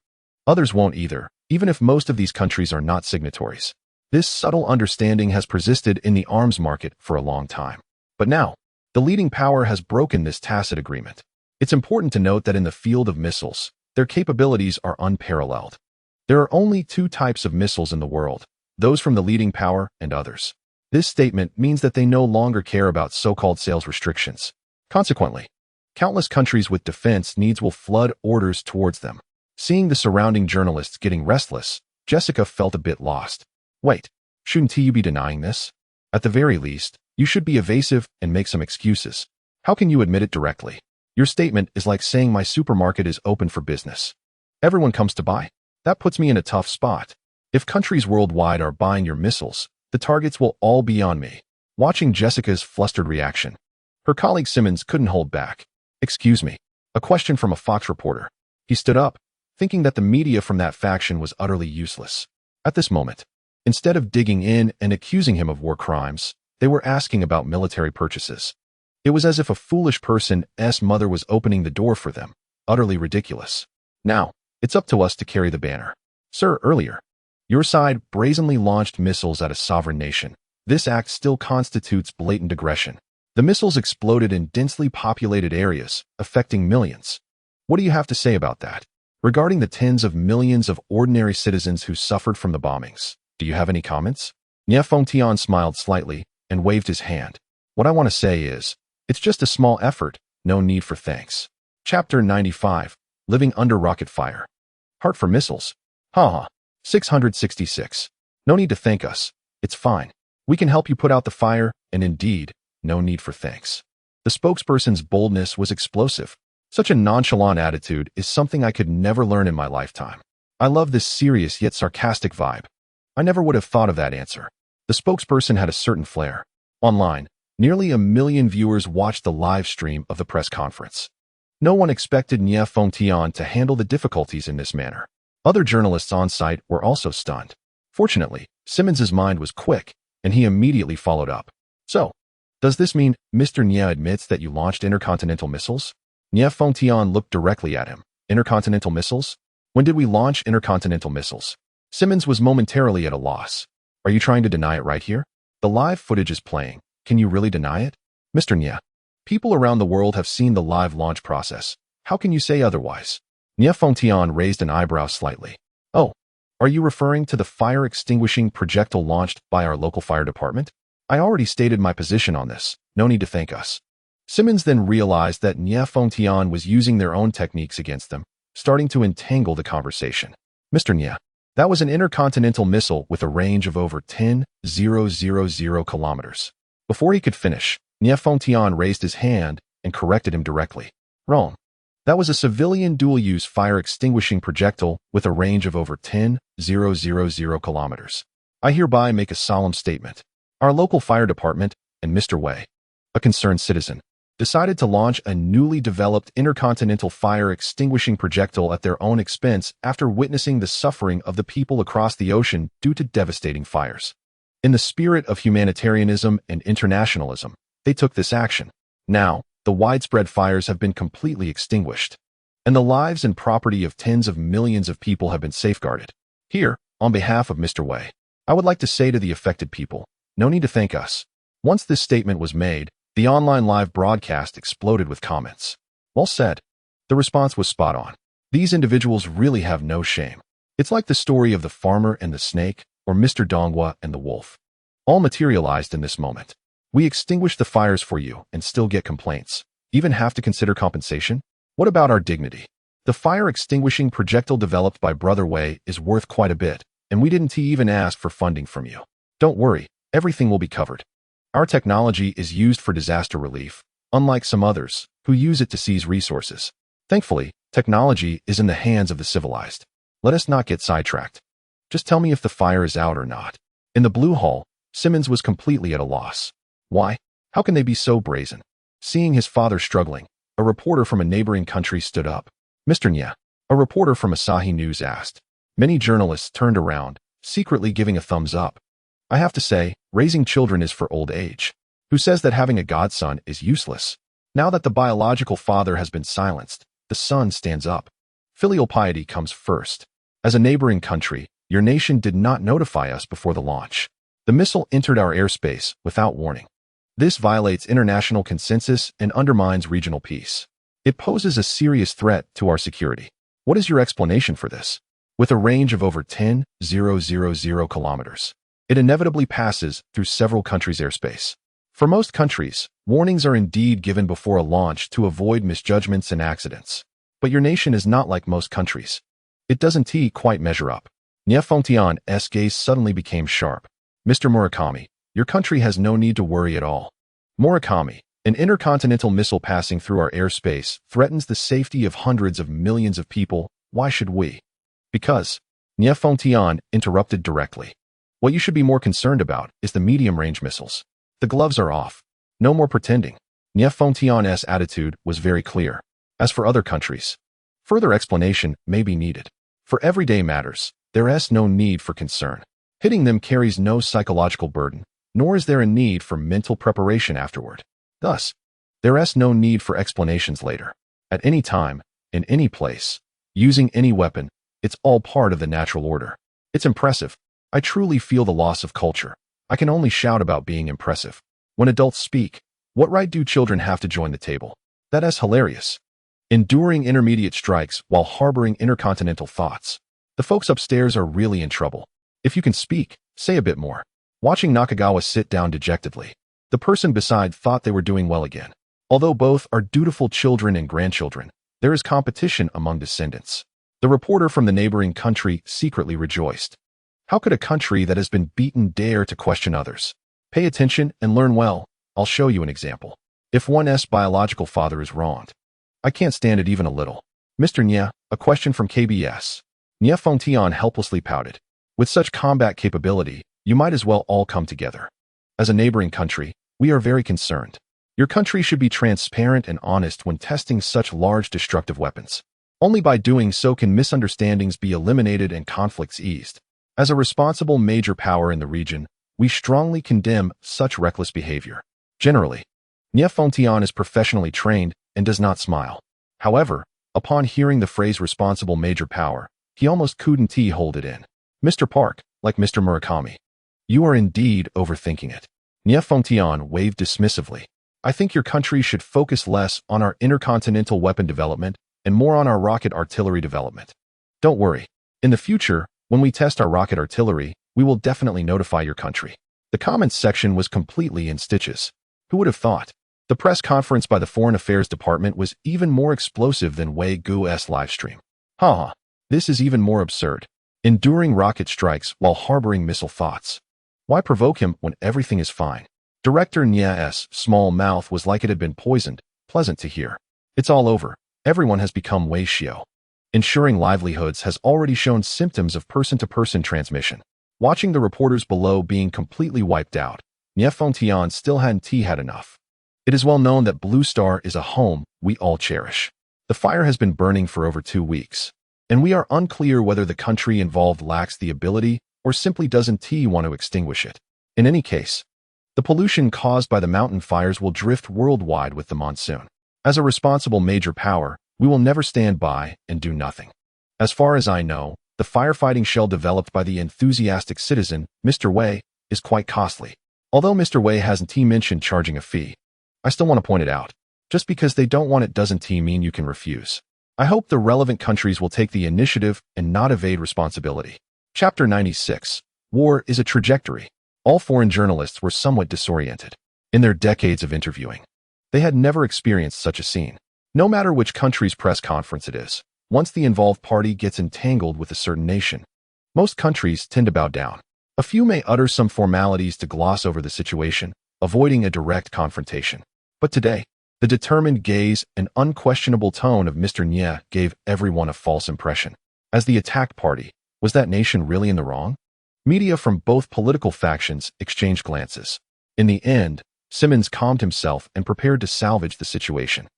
others won't either, even if most of these countries are not signatories. This subtle understanding has persisted in the arms market for a long time. But now, the leading power has broken this tacit agreement. It's important to note that in the field of missiles, their capabilities are unparalleled. There are only 2 types of missiles in the world, those from the leading power and others. This statement means that they no longer care about so-called sales restrictions. Consequently, countless countries with defense needs will flood orders towards them. Seeing the surrounding journalists getting restless, Jessica felt a bit lost. Wait, shouldn't you be denying this? At the very least, you should be evasive and make some excuses. How can you admit it directly? Your statement is like saying my supermarket is open for business. Everyone comes to buy. That puts me in a tough spot. If countries worldwide are buying your missiles, the targets will all be on me. Watching Jessica's flustered reaction, her colleague Simmons couldn't hold back. Excuse me. A question from a Fox reporter. He stood up, thinking that the media from that faction was utterly useless. At this moment, instead of digging in and accusing him of war crimes, they were asking about military purchases. It was as if a foolish person's mother was opening the door for them. Utterly ridiculous. Now, it's up to us to carry the banner. Sir, earlier, your side brazenly launched missiles at a sovereign nation. This act still constitutes blatant aggression. The missiles exploded in densely populated areas, affecting millions. What do you have to say about that? Regarding the tens of millions of ordinary citizens who suffered from the bombings, do you have any comments? Nie Fengtian smiled slightly and waved his hand. What I want to say is, it's just a small effort, no need for thanks. Chapter 95, Living Under Rocket Fire. Heart for Missiles. Haha. 666. No need to thank us. It's fine. We can help you put out the fire, and indeed, no need for thanks. The spokesperson's boldness was explosive. Such a nonchalant attitude is something I could never learn in my lifetime. I love this serious yet sarcastic vibe. I never would have thought of that answer. The spokesperson had a certain flair. Online, nearly 1 million viewers watched the live stream of the press conference. No one expected Nie Fengtian to handle the difficulties in this manner. Other journalists on site were also stunned. Fortunately, Simmons's mind was quick, and he immediately followed up. So, does this mean Mr. Nie admits that you launched intercontinental missiles? Nie Fengtian looked directly at him. Intercontinental missiles? When did we launch intercontinental missiles? Simmons was momentarily at a loss. Are you trying to deny it right here? The live footage is playing. Can you really deny it? Mr. Nya. People around the world have seen the live launch process. How can you say otherwise? Nya Fengtian raised an eyebrow slightly. Oh, are you referring to the fire-extinguishing projectile launched by our local fire department? I already stated my position on this. No need to thank us. Simmons then realized that Nya Fengtian was using their own techniques against them, starting to entangle the conversation. Mr. Nya, that was an intercontinental missile with a range of over 10,000 kilometers. Before he could finish, Nya Fengtian raised his hand and corrected him directly. Wrong. That was a civilian dual-use fire-extinguishing projectile with a range of over 10,000 kilometers. I hereby make a solemn statement. Our local fire department and Mr. Wei, a concerned citizen, decided to launch a newly developed intercontinental fire-extinguishing projectile at their own expense after witnessing the suffering of the people across the ocean due to devastating fires. In the spirit of humanitarianism and internationalism, they took this action. Now, the widespread fires have been completely extinguished, and the lives and property of tens of millions of people have been safeguarded. Here, on behalf of Mr. Wei, I would like to say to the affected people, no need to thank us. Once this statement was made, the online live broadcast exploded with comments. Well said. The response was spot on. These individuals really have no shame. It's like the story of the farmer and the snake, or Mr. Donghua and the wolf. All materialized in this moment. We extinguish the fires for you and still get complaints. Even have to consider compensation? What about our dignity? The fire-extinguishing projectile developed by Brother Wei is worth quite a bit, and we didn't even ask for funding from you. Don't worry, everything will be covered. Our technology is used for disaster relief, unlike some others, who use it to seize resources. Thankfully, technology is in the hands of the civilized. Let us not get sidetracked. Just tell me if the fire is out or not. In the Blue Hall, Simmons was completely at a loss. Why? How can they be so brazen? Seeing his father struggling, a reporter from a neighboring country stood up. Mr. Nya, a reporter from Asahi News asked. Many journalists turned around, secretly giving a thumbs up. I have to say, raising children is for old age. Who says that having a godson is useless? Now that the biological father has been silenced, the son stands up. Filial piety comes first. As a neighboring country, your nation did not notify us before the launch. The missile entered our airspace without warning. This violates international consensus and undermines regional peace. It poses a serious threat to our security. What is your explanation for this? With a range of over 10,000 kilometers, it inevitably passes through several countries' airspace. For most countries, warnings are indeed given before a launch to avoid misjudgments and accidents. But your nation is not like most countries. It doesn't quite measure up. Nya Fengtian's gaze suddenly became sharp. Mr. Murakami, your country has no need to worry at all. Murakami, an intercontinental missile passing through our airspace threatens the safety of hundreds of millions of people. Why should we? Because, Nya Fengtian interrupted directly. What you should be more concerned about is the medium-range missiles. The gloves are off. No more pretending. Nya Fengtian's attitude was very clear. As for other countries, further explanation may be needed. For everyday matters, there is no need for concern. Hitting them carries no psychological burden, nor is there a need for mental preparation afterward. Thus, there is no need for explanations later. At any time, in any place, using any weapon, it's all part of the natural order. It's impressive. I truly feel the loss of culture. I can only shout about being impressive. When adults speak, what right do children have to join the table? That is hilarious. Enduring intermediate strikes while harboring intercontinental thoughts. The folks upstairs are really in trouble. If you can speak, say a bit more. Watching Nakagawa sit down dejectedly, the person beside thought they were doing well again. Although both are dutiful children and grandchildren, there is competition among descendants. The reporter from the neighboring country secretly rejoiced. How could a country that has been beaten dare to question others? Pay attention and learn well. I'll show you an example. If one's biological father is wronged, I can't stand it even a little. Mr. Nya, a question from KBS. Nya Fengtian helplessly pouted. With such combat capability, you might as well all come together. As a neighboring country, we are very concerned. Your country should be transparent and honest when testing such large destructive weapons. Only by doing so can misunderstandings be eliminated and conflicts eased. As a responsible major power in the region, we strongly condemn such reckless behavior. Generally, Nya Fengtian is professionally trained and does not smile. However, upon hearing the phrase responsible major power, he almost couldn't hold it in. Mr. Park, like Mr. Murakami, You are indeed overthinking it. Nie Fengtian waved dismissively. I think your country should focus less on our intercontinental weapon development and more on our rocket artillery development. Don't worry. In the future, when we test our rocket artillery, we will definitely notify your country. The comments section was completely in stitches. Who would have thought? The press conference by the Foreign Affairs Department was even more explosive than Wei Guo's livestream. Haha, this is even more absurd. Enduring rocket strikes while harboring missile thoughts. Why provoke him when everything is fine? Director Nie's small mouth was like it had been poisoned, pleasant to hear. It's all over. Everyone has become Wei Xiao. Ensuring livelihoods has already shown symptoms of person-to-person transmission. Watching the reporters below being completely wiped out, Nie Fengtian still hadn't had enough. It is well known that Blue Star is a home we all cherish. The fire has been burning for over 2 weeks, and we are unclear whether the country involved lacks the ability or simply doesn't want to extinguish it. In any case, the pollution caused by the mountain fires will drift worldwide with the monsoon. As a responsible major power, we will never stand by and do nothing. As far as I know, the firefighting shell developed by the enthusiastic citizen, Mr. Wei, is quite costly. Although Mr. Wei hasn't mentioned charging a fee, I still want to point it out. Just because they don't want it doesn't mean you can refuse. I hope the relevant countries will take the initiative and not evade responsibility. Chapter 96. War is a trajectory. All foreign journalists were somewhat disoriented. In their decades of interviewing, they had never experienced such a scene. No matter which country's press conference it is, once the involved party gets entangled with a certain nation, most countries tend to bow down. A few may utter some formalities to gloss over the situation, avoiding a direct confrontation. But today, the determined gaze and unquestionable tone of Mr. Nie gave everyone a false impression. As the attacked party, was that nation really in the wrong? Media from both political factions exchanged glances. In the end, Simmons calmed himself and prepared to salvage the situation.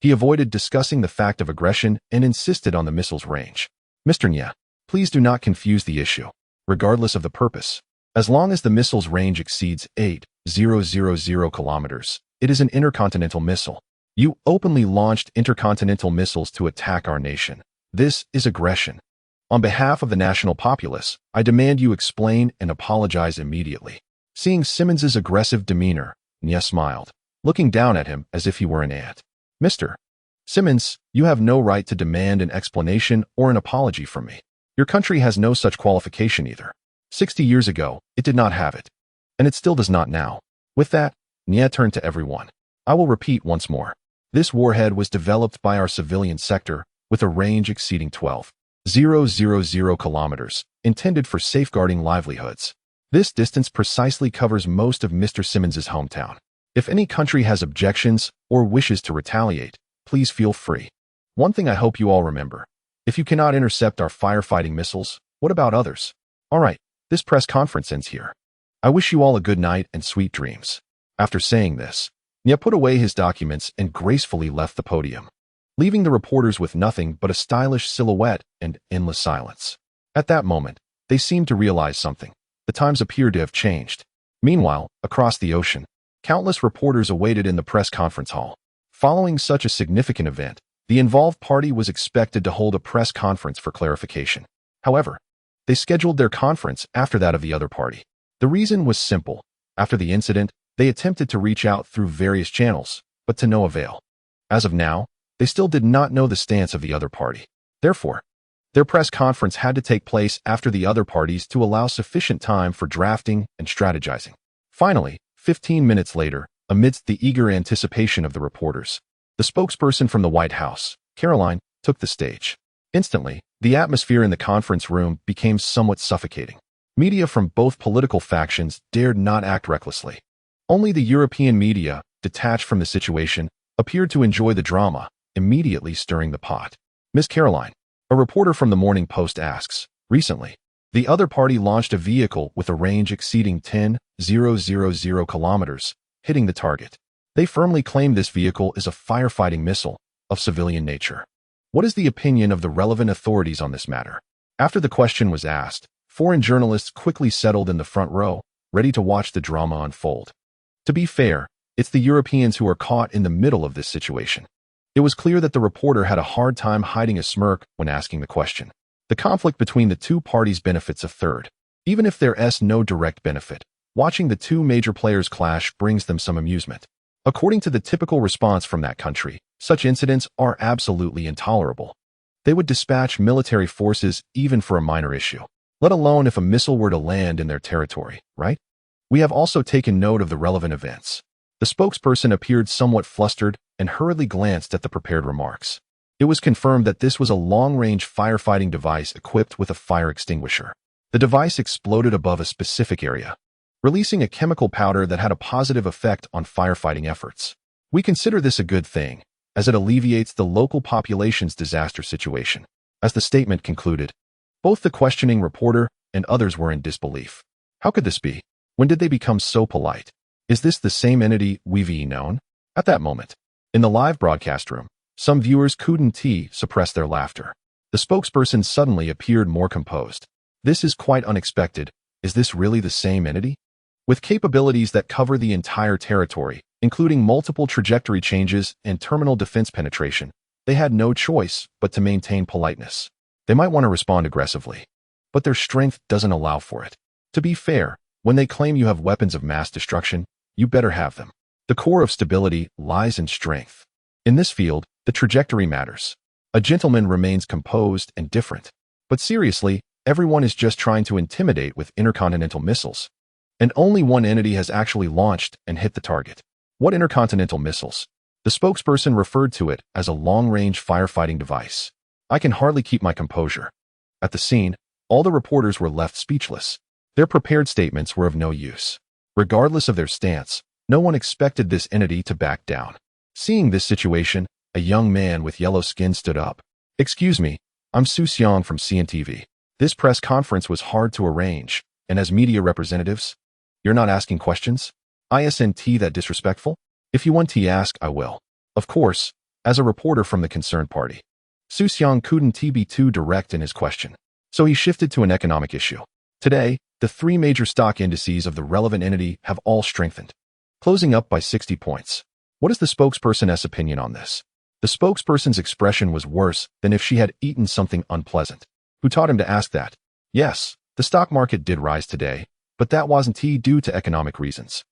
He avoided discussing the fact of aggression and insisted on the missile's range. Mr. Nie, please do not confuse the issue, regardless of the purpose. As long as the missile's range exceeds 8,000 kilometers, it is an intercontinental missile. You openly launched intercontinental missiles to attack our nation. This is aggression. On behalf of the national populace, I demand you explain and apologize immediately. Seeing Simmons's aggressive demeanor, Nie smiled, looking down at him as if he were an ant. Mr. Simmons, you have no right to demand an explanation or an apology from me. Your country has no such qualification either. 60 years ago, it did not have it. And it still does not now. With that, Nie turned to everyone. I will repeat once more. This warhead was developed by our civilian sector with a range exceeding 12,000 kilometers, intended for safeguarding livelihoods. This distance precisely covers most of Mr. Simmons's hometown. If any country has objections or wishes to retaliate, please feel free. One thing I hope you all remember. If you cannot intercept our firefighting missiles, what about others? All right, this press conference ends here. I wish you all a good night and sweet dreams. After saying this, Nie put away his documents and gracefully left the podium, leaving the reporters with nothing but a stylish silhouette and endless silence. At that moment, they seemed to realize something. The times appeared to have changed. Meanwhile, across the ocean, countless reporters awaited in the press conference hall. Following such a significant event, the involved party was expected to hold a press conference for clarification. However, they scheduled their conference after that of the other party. The reason was simple. After the incident, they attempted to reach out through various channels, but to no avail. As of now, they still did not know the stance of the other party. Therefore, their press conference had to take place after the other parties to allow sufficient time for drafting and strategizing. Finally, 15 minutes later, amidst the eager anticipation of the reporters, the spokesperson from the White House, Caroline, took the stage. Instantly, the atmosphere in the conference room became somewhat suffocating. Media from both political factions dared not act recklessly. Only the European media, detached from the situation, appeared to enjoy the drama, immediately stirring the pot. Miss Caroline, a reporter from the Morning Post asks, recently, the other party launched a vehicle with a range exceeding 10,000 kilometers, hitting the target. They firmly claim this vehicle is a firefighting missile of civilian nature. What is the opinion of the relevant authorities on this matter? After the question was asked, foreign journalists quickly settled in the front row, ready to watch the drama unfold. To be fair, it's the Europeans who are caught in the middle of this situation. It was clear that the reporter had a hard time hiding a smirk when asking the question. The conflict between the two parties benefits a third. Even if there's no direct benefit, watching the two major players clash brings them some amusement. According to the typical response from that country, such incidents are absolutely intolerable. They would dispatch military forces even for a minor issue, let alone if a missile were to land in their territory, right? We have also taken note of the relevant events. The spokesperson appeared somewhat flustered and hurriedly glanced at the prepared remarks. It was confirmed that this was a long-range firefighting device equipped with a fire extinguisher. The device exploded above a specific area, releasing a chemical powder that had a positive effect on firefighting efforts. We consider this a good thing, as it alleviates the local population's disaster situation. As the statement concluded, both the questioning reporter and others were in disbelief. How could this be? When did they become so polite? Is this the same entity we've known? At that moment, in the live broadcast room, some viewers couldn't suppress their laughter. The spokesperson suddenly appeared more composed. This is quite unexpected. Is this really the same entity? With capabilities that cover the entire territory, including multiple trajectory changes and terminal defense penetration, they had no choice but to maintain politeness. They might want to respond aggressively, but their strength doesn't allow for it. To be fair, when they claim you have weapons of mass destruction, you better have them. The core of stability lies in strength. In this field, the trajectory matters. A gentleman remains composed and different. But seriously, everyone is just trying to intimidate with intercontinental missiles. And only one entity has actually launched and hit the target. What intercontinental missiles? The spokesperson referred to it as a long-range firefighting device. I can hardly keep my composure. At the scene, all the reporters were left speechless. Their prepared statements were of no use. Regardless of their stance, no one expected this entity to back down. Seeing this situation, a young man with yellow skin stood up. "Excuse me, I'm Su Xiang from CNTV. This press conference was hard to arrange, and as media representatives, you're not asking questions? Isn't that disrespectful? If you want to ask, I will. Of course, as a reporter from the concerned party." Su Xiang couldn't be too direct in his question, so he shifted to an economic issue. Today, the three major stock indices of the relevant entity have all strengthened, closing up by 60 points. What is the spokesperson's opinion on this? The spokesperson's expression was worse than if she had eaten something unpleasant. Who taught him to ask that? Yes, the stock market did rise today, but that wasn't due to economic reasons.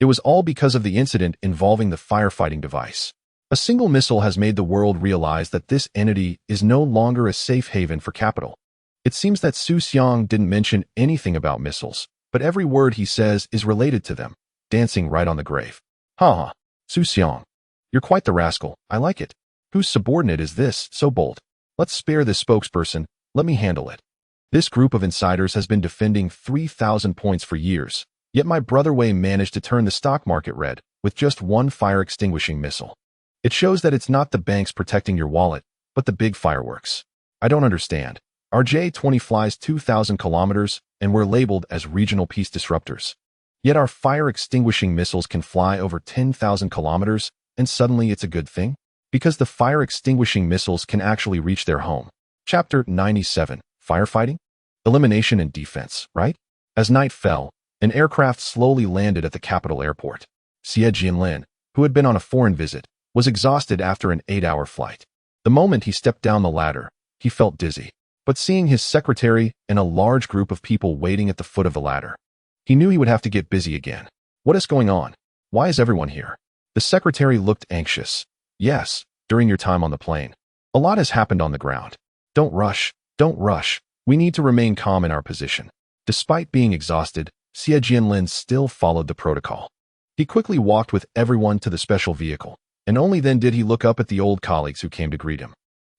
It was all because of the incident involving the firefighting device. A single missile has made the world realize that this entity is no longer a safe haven for capital. It seems that Su Xiang didn't mention anything about missiles, but every word he says is related to them, dancing right on the grave. Ha! Su Xiang, you're quite the rascal. I like it. Whose subordinate is this, so bold? Let's spare this spokesperson. Let me handle it. This group of insiders has been defending 3,000 points for years, yet my brother Wei managed to turn the stock market red with just one fire-extinguishing missile. It shows that it's not the banks protecting your wallet, but the big fireworks. I don't understand. Our J-20 flies 2,000 kilometers, and we're labeled as regional peace disruptors. Yet our fire-extinguishing missiles can fly over 10,000 kilometers, and suddenly it's a good thing? Because the fire-extinguishing missiles can actually reach their home. Chapter 97. Firefighting? Elimination and defense, right? As night fell, an aircraft slowly landed at the capital airport. Xie Jianlin, who had been on a foreign visit, was exhausted after an 8-hour flight. The moment he stepped down the ladder, he felt dizzy. But seeing his secretary and a large group of people waiting at the foot of the ladder, he knew he would have to get busy again. What is going on? Why is everyone here? The secretary looked anxious. Yes, during your time on the plane. A lot has happened on the ground. Don't rush. We need to remain calm in our position. Despite being exhausted, Xie Jianlin still followed the protocol. He quickly walked with everyone to the special vehicle, and only then did he look up at the old colleagues who came to greet him.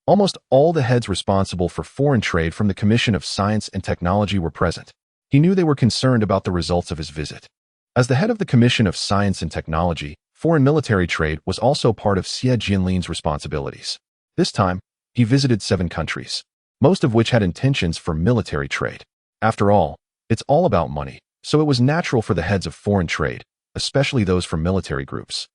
Almost all the heads responsible for foreign trade from the Commission of Science and Technology were present. He knew they were concerned about the results of his visit. As the head of the Commission of Science and Technology, foreign military trade was also part of Xie Jianlin's responsibilities. This time, he visited 7 countries, most of which had intentions for military trade. After all, it's all about money, so it was natural for the heads of foreign trade, especially those from military groups,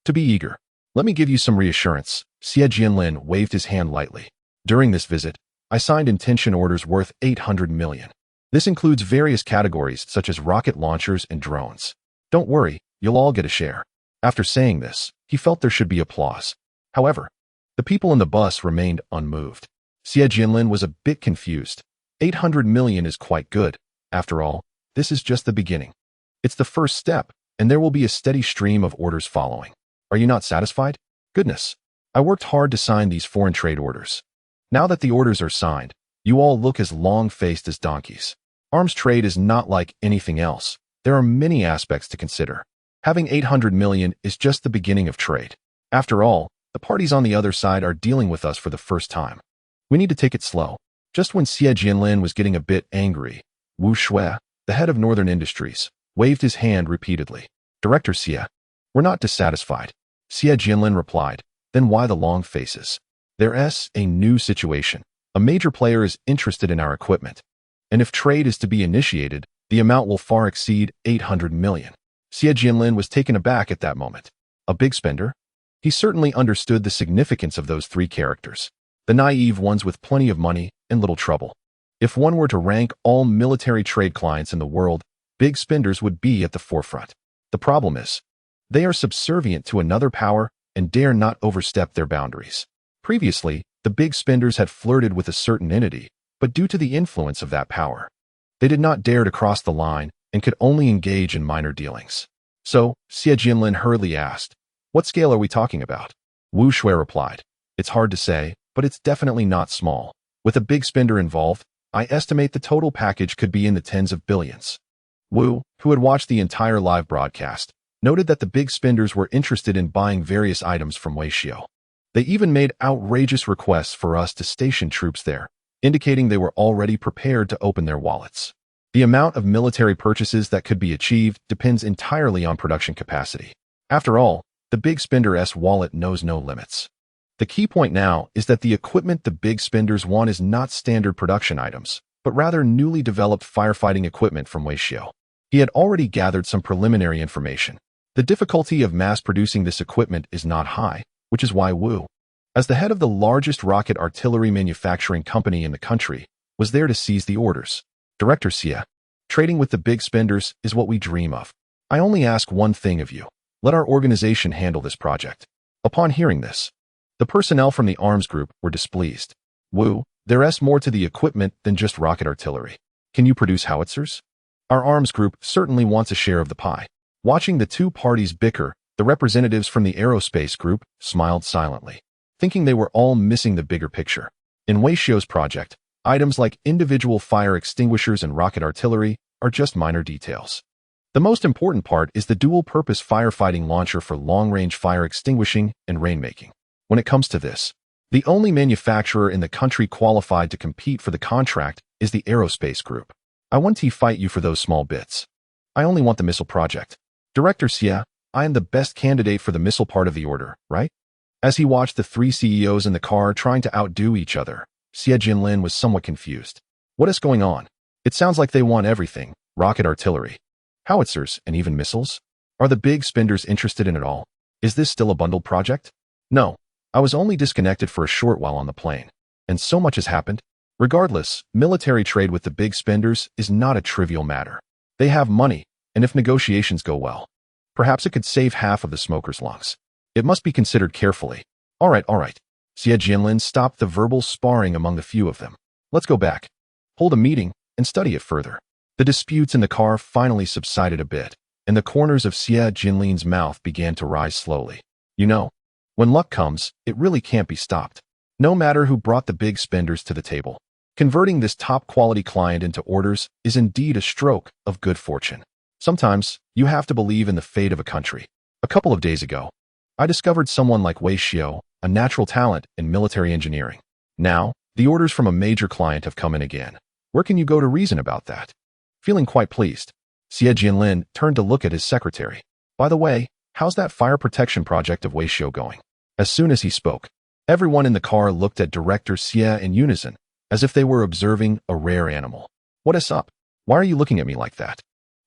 to be eager. Let me give you some reassurance. Xie Jianlin waved his hand lightly. During this visit, I signed intention orders worth 800 million. This includes various categories such as rocket launchers and drones. Don't worry, you'll all get a share. After saying this, he felt there should be applause. However, the people in the bus remained unmoved. Xie Jianlin was a bit confused. 800 million is quite good, After all, this is just the beginning. It's the first step, and there will be a steady stream of orders following. Are you not satisfied? Goodness. I worked hard to sign these foreign trade orders. Now that the orders are signed, you all look as long-faced as donkeys. Arms trade is not like anything else. There are many aspects to consider. Having 800 million is just the beginning of trade. After all, the parties on the other side are dealing with us for the first time. We need to take it slow. Just when Xie Jianlin was getting a bit angry, Wu Shui, the head of Northern Industries, waved his hand repeatedly. Director Xie, we're not dissatisfied. Xie Jianlin replied. Then why the long faces? There's a new situation. A major player is interested in our equipment. And if trade is to be initiated, the amount will far exceed 800 million. Xie Jianlin was taken aback at that moment. A big spender? He certainly understood the significance of those three characters. The naive ones with plenty of money and little trouble. If one were to rank all military trade clients in the world, big spenders would be at the forefront. The problem is, they are subservient to another power and dare not overstep their boundaries. Previously, the big spenders had flirted with a certain entity, but due to the influence of that power, they did not dare to cross the line and could only engage in minor dealings. So, Xie Jianlin hurriedly asked, what scale are we talking about? Wu Shui replied, it's hard to say, but it's definitely not small. With a big spender involved, I estimate the total package could be in the tens of billions. Wu, who had watched the entire live broadcast, noted that the big spenders were interested in buying various items from Weixiu. They even made outrageous requests for us to station troops there, indicating they were already prepared to open their wallets. The amount of military purchases that could be achieved depends entirely on production capacity. After all, the big spender's wallet knows no limits. The key point now is that the equipment the big spenders want is not standard production items, but rather newly developed firefighting equipment from Weixiu. He had already gathered some preliminary information. The difficulty of mass-producing this equipment is not high, which is why Wu, as the head of the largest rocket artillery manufacturing company in the country, was there to seize the orders. Director Xie, trading with the big spenders is what we dream of. I only ask one thing of you. Let our organization handle this project. Upon hearing this, the personnel from the arms group were displeased. Wu, there's more to the equipment than just rocket artillery. Can you produce howitzers? Our arms group certainly wants a share of the pie. Watching the two parties bicker, the representatives from the aerospace group smiled silently, thinking they were all missing the bigger picture. In Weixiu's project, items like individual fire extinguishers and rocket artillery are just minor details. The most important part is the dual-purpose firefighting launcher for long-range fire extinguishing and rainmaking. When it comes to this, the only manufacturer in the country qualified to compete for the contract is the aerospace group. I want to fight you for those small bits. I only want the missile project. Director Xie, I am the best candidate for the missile part of the order, right? As he watched the three CEOs in the car trying to outdo each other, Xie Jianlin was somewhat confused. What is going on? It sounds like they want everything, rocket artillery, howitzers, and even missiles. Are the big spenders interested in it all? Is this still a bundled project? No, I was only disconnected for a short while on the plane, and so much has happened. Regardless, military trade with the big spenders is not a trivial matter. They have money, and if negotiations go well, perhaps it could save half of the smokers' lungs. It must be considered carefully. All right. Xie Jianlin stopped the verbal sparring among the few of them. Let's go back, hold a meeting, and study it further. The disputes in the car finally subsided a bit, and the corners of Xie Jianlin's mouth began to rise slowly. You know, when luck comes, it really can't be stopped. No matter who brought the big spenders to the table, converting this top-quality client into orders is indeed a stroke of good fortune. Sometimes, you have to believe in the fate of a country. A couple of days ago, I discovered someone like Weixiu, a natural talent in military engineering. Now, the orders from a major client have come in again. Where can you go to reason about that? Feeling quite pleased, Xie Jianlin turned to look at his secretary. By the way, how's that fire protection project of Weixiu going? As soon as he spoke, everyone in the car looked at Director Xie in unison, as if they were observing a rare animal. What is up? Why are you looking at me like that?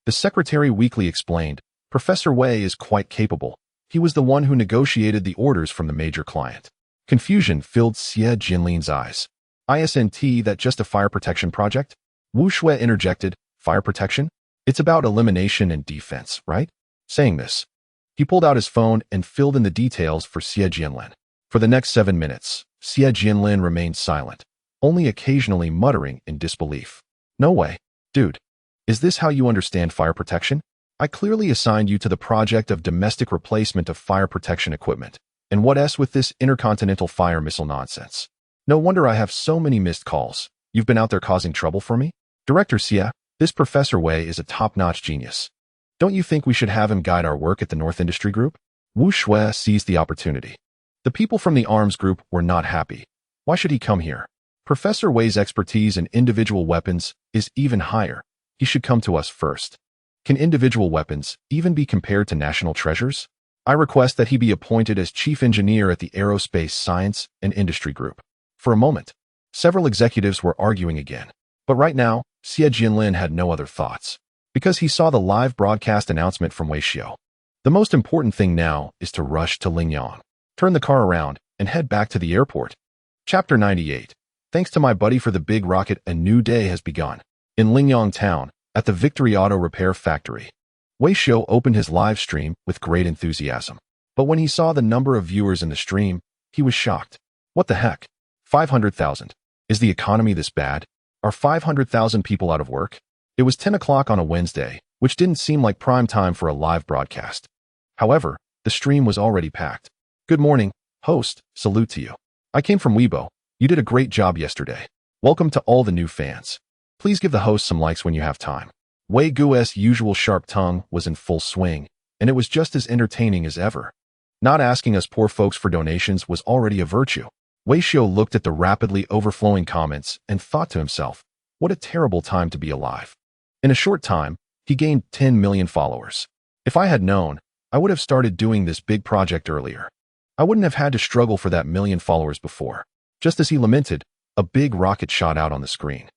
The secretary weakly explained, Professor Wei is quite capable. He was the one who negotiated the orders from the major client. Confusion filled Xie Jianlin's eyes. Isn't that just a fire protection project? Wu Shui interjected, fire protection? It's about elimination and defense, right? Saying this, he pulled out his phone and filled in the details for Xie Jianlin. For the next 7 minutes, Xie Jianlin remained silent, only occasionally muttering in disbelief. No way, dude. Is this how you understand fire protection? I clearly assigned you to the project of domestic replacement of fire protection equipment. And what else with this intercontinental fire missile nonsense? No wonder I have so many missed calls. You've been out there causing trouble for me? Director Xia, this Professor Wei is a top-notch genius. Don't you think we should have him guide our work at the North Industry Group? Wu Shui seized the opportunity. The people from the arms group were not happy. Why should he come here? Professor Wei's expertise in individual weapons is even higher. He should come to us first. Can individual weapons even be compared to national treasures? I request that he be appointed as chief engineer at the Aerospace Science and Industry Group. For a moment, several executives were arguing again. But right now, Xie Jianlin had no other thoughts, because he saw the live broadcast announcement from Wei Xiu. The most important thing now is to rush to Lingyang, turn the car around, and head back to the airport. Chapter 98. Thanks to my buddy for the big rocket, a new day has begun. In Lingyang town, at the Victory Auto Repair Factory, Wei Xiu opened his live stream with great enthusiasm. But when he saw the number of viewers in the stream, he was shocked. What the heck? 500,000. Is the economy this bad? Are 500,000 people out of work? It was 10 o'clock on a Wednesday, which didn't seem like prime time for a live broadcast. However, the stream was already packed. Good morning, host, salute to you. I came from Weibo. You did a great job yesterday. Welcome to all the new fans. Please give the host some likes when you have time. Wei Guo's usual sharp tongue was in full swing, and it was just as entertaining as ever. Not asking us poor folks for donations was already a virtue. Wei Xiu looked at the rapidly overflowing comments and thought to himself, what a terrible time to be alive. In a short time, he gained 10 million followers. If I had known, I would have started doing this big project earlier. I wouldn't have had to struggle for that million followers before. Just as he lamented, a big rocket shot out on the screen.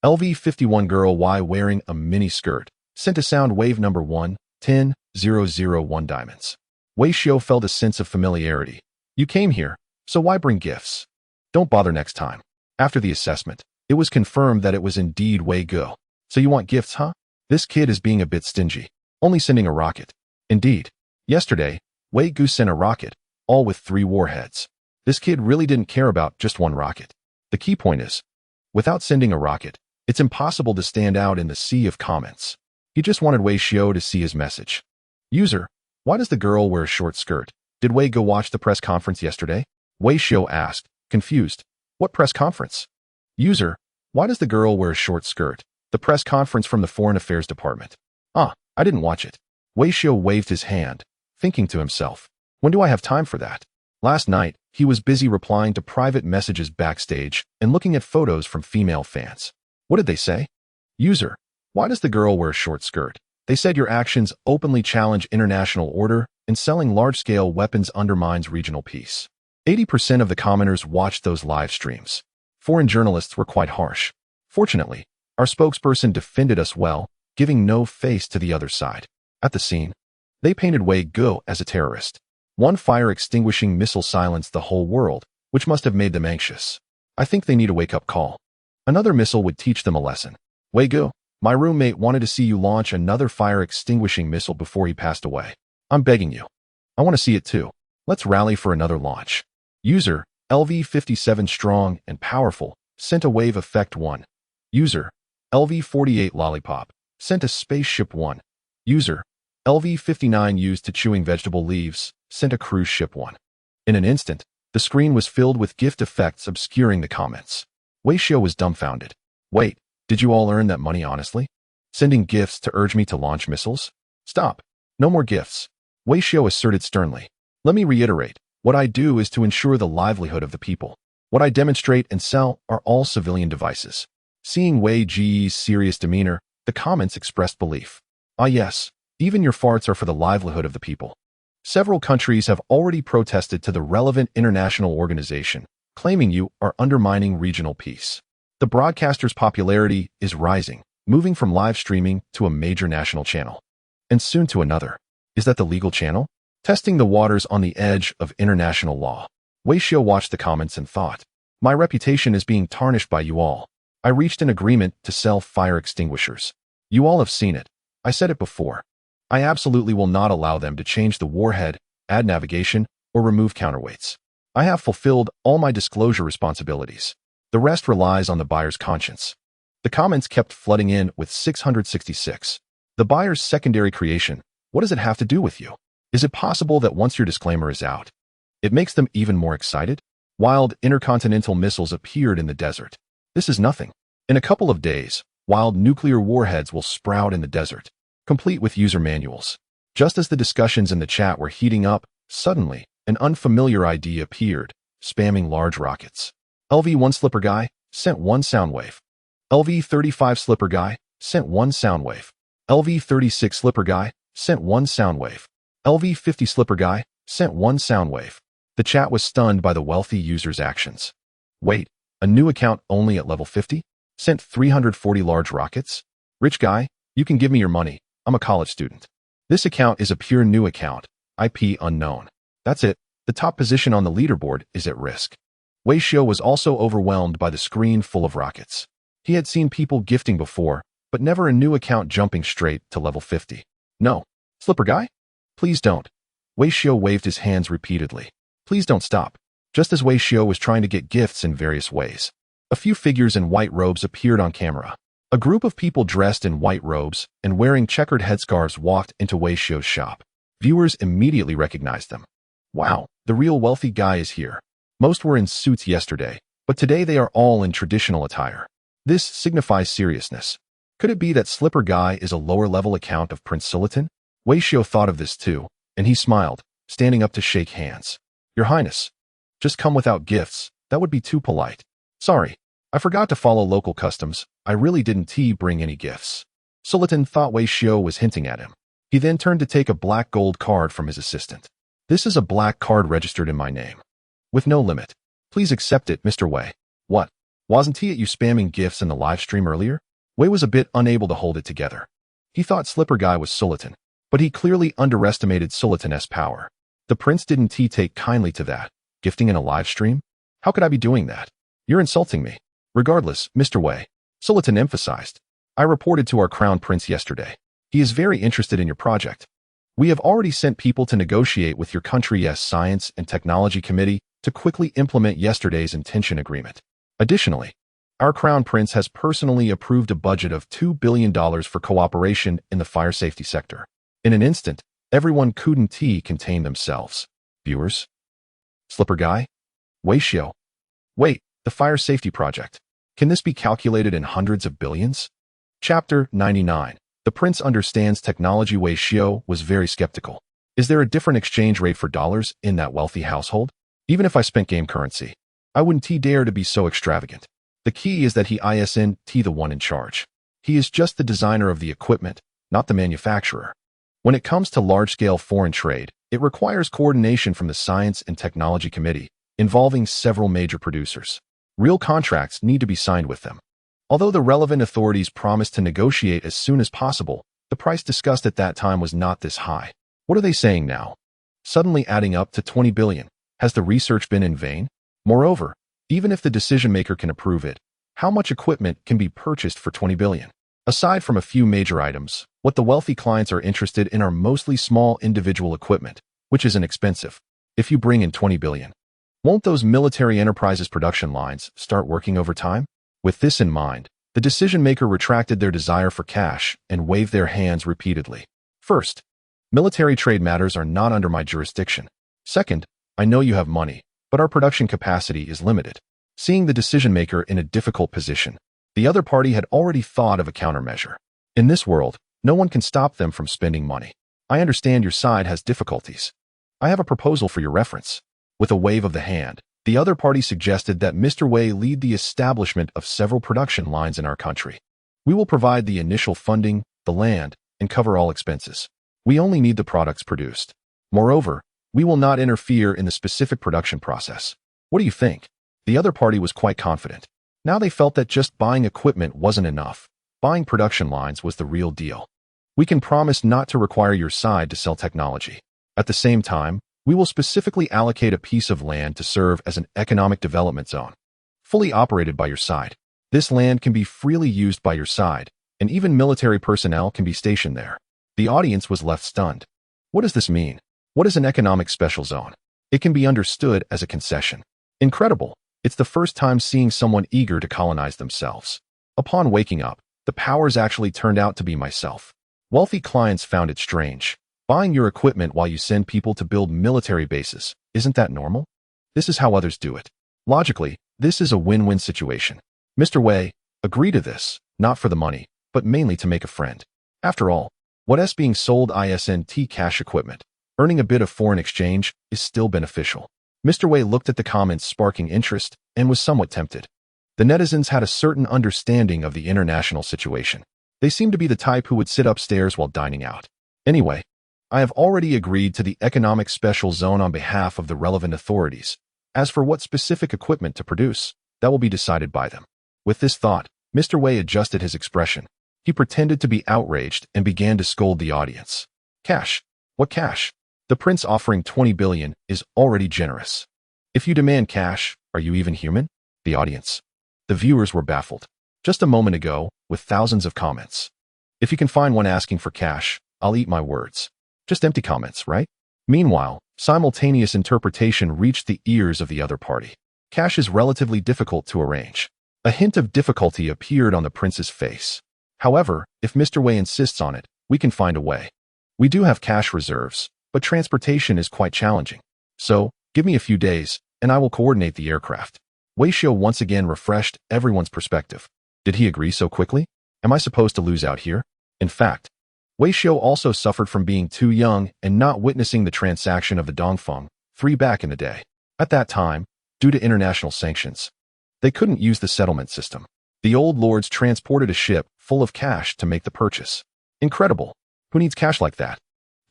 LV-51 girl Y wearing a mini skirt sent a sound wave number 1-10-001 diamonds. Wei Xiu felt a sense of familiarity. You came here, so why bring gifts? Don't bother next time. After the assessment, it was confirmed that it was indeed Wei Guo. So you want gifts, huh? This kid is being a bit stingy, only sending a rocket. Indeed, yesterday, Wei Guo sent a rocket, all with 3 warheads. This kid really didn't care about just one rocket. The key point is, without sending a rocket, it's impossible to stand out in the sea of comments. He just wanted Wei Xiu to see his message. User, why does the girl wear a short skirt? Did Wei go watch the press conference yesterday? Wei Xiu asked, confused. What press conference? User, why does the girl wear a short skirt? The press conference from the Foreign Affairs Department. I didn't watch it. Wei Xiu waved his hand, thinking to himself, when do I have time for that? Last night, he was busy replying to private messages backstage and looking at photos from female fans. What did they say? User, why does the girl wear a short skirt? They said your actions openly challenge international order and selling large-scale weapons undermines regional peace. 80% of the commenters watched those live streams. Foreign journalists were quite harsh. Fortunately, our spokesperson defended us well, giving no face to the other side. At the scene, they painted Wei Guo as a terrorist. One fire-extinguishing missile silenced the whole world, which must have made them anxious. I think they need a wake-up call. Another missile would teach them a lesson. Wei Guo, my roommate wanted to see you launch another fire-extinguishing missile before he passed away. I'm begging you. I want to see it too. Let's rally for another launch. User, LV-57 strong and powerful, sent a wave effect 1. User, LV-48 lollipop, sent a spaceship 1. User, LV-59 used to chewing vegetable leaves, sent a cruise ship 1. In an instant, the screen was filled with gift effects obscuring the comments. Wei Xiu was dumbfounded. Wait, did you all earn that money honestly? Sending gifts to urge me to launch missiles? Stop. No more gifts. Wei Xiu asserted sternly. Let me reiterate, what I do is to ensure the livelihood of the people. What I demonstrate and sell are all civilian devices. Seeing Wei Ji's serious demeanor, the comments expressed belief. Ah yes, even your farts are for the livelihood of the people. Several countries have already protested to the relevant international organization, claiming you are undermining regional peace. The broadcaster's popularity is rising, moving from live streaming to a major national channel. And soon to another. Is that the legal channel? Testing the waters on the edge of international law. Wei Xiu watched the comments and thought, my reputation is being tarnished by you all. I reached an agreement to sell fire extinguishers. You all have seen it. I said it before. I absolutely will not allow them to change the warhead, add navigation, or remove counterweights. I have fulfilled all my disclosure responsibilities. The rest relies on the buyer's conscience. The comments kept flooding in with 666. The buyer's secondary creation. What does it have to do with you? Is it possible that once your disclaimer is out, it makes them even more excited? Wild intercontinental missiles appeared in the desert. This is nothing. In a couple of days, wild nuclear warheads will sprout in the desert, complete with user manuals. Just as the discussions in the chat were heating up, suddenly, an unfamiliar ID appeared, spamming large rockets. LV1 Slipper Guy sent one sound wave. LV35 Slipper Guy sent one sound wave. LV36 Slipper Guy sent one sound wave. LV50 Slipper Guy sent one sound wave. The chat was stunned by the wealthy user's actions. Wait, a new account only at level 50? Sent 340 large rockets? Rich guy, you can give me your money. I'm a college student. This account is a pure new account, IP unknown. That's it. The top position on the leaderboard is at risk. Wei Xiao was also overwhelmed by the screen full of rockets. He had seen people gifting before, but never a new account jumping straight to level 50. No. Slipper Guy? Please don't. Wei Xiao waved his hands repeatedly. Please don't stop. Just as Wei Xiao was trying to get gifts in various ways, a few figures in white robes appeared on camera. A group of people dressed in white robes and wearing checkered headscarves walked into Wei Xiao's shop. Viewers immediately recognized them. Wow, the real wealthy guy is here. Most were in suits yesterday, but today they are all in traditional attire. This signifies seriousness. Could it be that Slipper Guy is a lower-level account of Prince Sultan? Wei Xiao thought of this too, and he smiled, standing up to shake hands. Your Highness, just come without gifts. That would be too polite. Sorry, I forgot to follow local customs. I really didn't bring any gifts. Sultan thought Wei Xiao was hinting at him. He then turned to take a black gold card from his assistant. This is a black card registered in my name, with no limit. Please accept it, Mr. Wei. What? Wasn't he at you spamming gifts in the live stream earlier? Wei was a bit unable to hold it together. He thought Slipper Guy was Sultan, but he clearly underestimated Sultan's power. The prince didn't take kindly to that. Gifting in a live stream? How could I be doing that? You're insulting me. Regardless, Mr. Wei, Sultan emphasized. I reported to our crown prince yesterday. He is very interested in your project. We have already sent people to negotiate with your country's Science and Technology Committee to quickly implement yesterday's intention agreement. Additionally, our crown prince has personally approved a budget of $2 billion for cooperation in the fire safety sector. In an instant, everyone couldn't contain themselves. Viewers? Slipper Guy? Wei Xiao? Wait, the fire safety project. Can this be calculated in hundreds of billions? Chapter 99. The prince understands technology. Wei Xiao was very skeptical. Is there a different exchange rate for dollars in that wealthy household? Even if I spent game currency, I wouldn't dare to be so extravagant. The key is that he isn't the one in charge. He is just the designer of the equipment, not the manufacturer. When it comes to large-scale foreign trade, it requires coordination from the Science and Technology Committee, involving several major producers. Real contracts need to be signed with them. Although the relevant authorities promised to negotiate as soon as possible, the price discussed at that time was not this high. What are they saying now? Suddenly adding up to 20 billion. Has the research been in vain? Moreover, even if the decision-maker can approve it, how much equipment can be purchased for 20 billion? Aside from a few major items, what the wealthy clients are interested in are mostly small individual equipment, which isn't expensive. If you bring in 20 billion, won't those military enterprises production lines start working overtime? With this in mind, the decision-maker retracted their desire for cash and waved their hands repeatedly. First, military trade matters are not under my jurisdiction. Second, I know you have money, but our production capacity is limited. Seeing the decision-maker in a difficult position, the other party had already thought of a countermeasure. In this world, no one can stop them from spending money. I understand your side has difficulties. I have a proposal for your reference. With a wave of the hand, the other party suggested that Mr. Wei lead the establishment of several production lines in our country. We will provide the initial funding, the land, and cover all expenses. We only need the products produced. Moreover, we will not interfere in the specific production process. What do you think? The other party was quite confident. Now they felt that just buying equipment wasn't enough. Buying production lines was the real deal. We can promise not to require your side to sell technology. At the same time, we will specifically allocate a piece of land to serve as an economic development zone, fully operated by your side. This land can be freely used by your side, and even military personnel can be stationed there. The audience was left stunned. What does this mean? What is an economic special zone? It can be understood as a concession. Incredible. It's the first time seeing someone eager to colonize themselves. Upon waking up, the powers actually turned out to be myself. Wealthy clients found it strange. Buying your equipment while you send people to build military bases, isn't that normal? This is how others do it. Logically, this is a win-win situation. Mr. Wei, agree to this, not for the money, but mainly to make a friend. After all, what's being sold isn't cash equipment. Earning a bit of foreign exchange is still beneficial. Mr. Wei looked at the comments sparking interest and was somewhat tempted. The netizens had a certain understanding of the international situation. They seemed to be the type who would sit upstairs while dining out. Anyway, I have already agreed to the economic special zone on behalf of the relevant authorities. As for what specific equipment to produce, that will be decided by them. With this thought, Mr. Wei adjusted his expression. He pretended to be outraged and began to scold the audience. Cash? What cash? The prince offering 20 billion is already generous. If you demand cash, are you even human? The audience. The viewers were baffled. Just a moment ago, with thousands of comments. If you can find one asking for cash, I'll eat my words. Just empty comments, right? Meanwhile, simultaneous interpretation reached the ears of the other party. Cash is relatively difficult to arrange. A hint of difficulty appeared on the prince's face. However, if Mr. Wei insists on it, we can find a way. We do have cash reserves, but transportation is quite challenging. So, give me a few days, and I will coordinate the aircraft. Wei Xiu once again refreshed everyone's perspective. Did he agree so quickly? Am I supposed to lose out here? In fact, Wei Xiu also suffered from being too young and not witnessing the transaction of the Dongfeng 3 back in the day. At that time, due to international sanctions, they couldn't use the settlement system. The old lords transported a ship full of cash to make the purchase. Incredible. Who needs cash like that?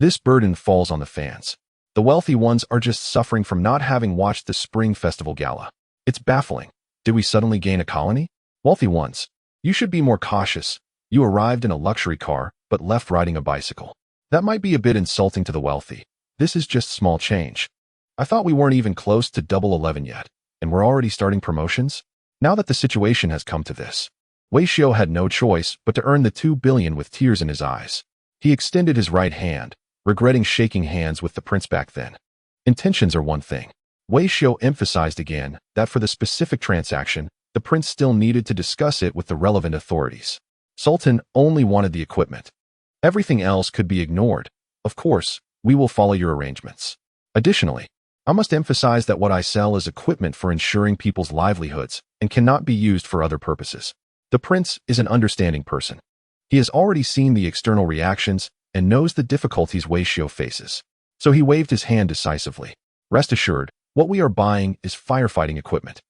This burden falls on the fans. The wealthy ones are just suffering from not having watched the Spring Festival Gala. It's baffling. Did we suddenly gain a colony? Wealthy ones, you should be more cautious. You arrived in a luxury car, but left riding a bicycle. That might be a bit insulting to the wealthy. This is just small change. I thought we weren't even close to double 11 yet, and we're already starting promotions? Now that the situation has come to this, Wei Xiu had no choice but to earn the 2 billion with tears in his eyes. He extended his right hand, regretting shaking hands with the prince back then. Intentions are one thing. Wei Xiu emphasized again that for the specific transaction, the prince still needed to discuss it with the relevant authorities. Sultan only wanted the equipment. Everything else could be ignored. Of course, we will follow your arrangements. Additionally, I must emphasize that what I sell is equipment for ensuring people's livelihoods and cannot be used for other purposes. The prince is an understanding person. He has already seen the external reactions and knows the difficulties Wei Xiu faces. So he waved his hand decisively. Rest assured, what we are buying is firefighting equipment.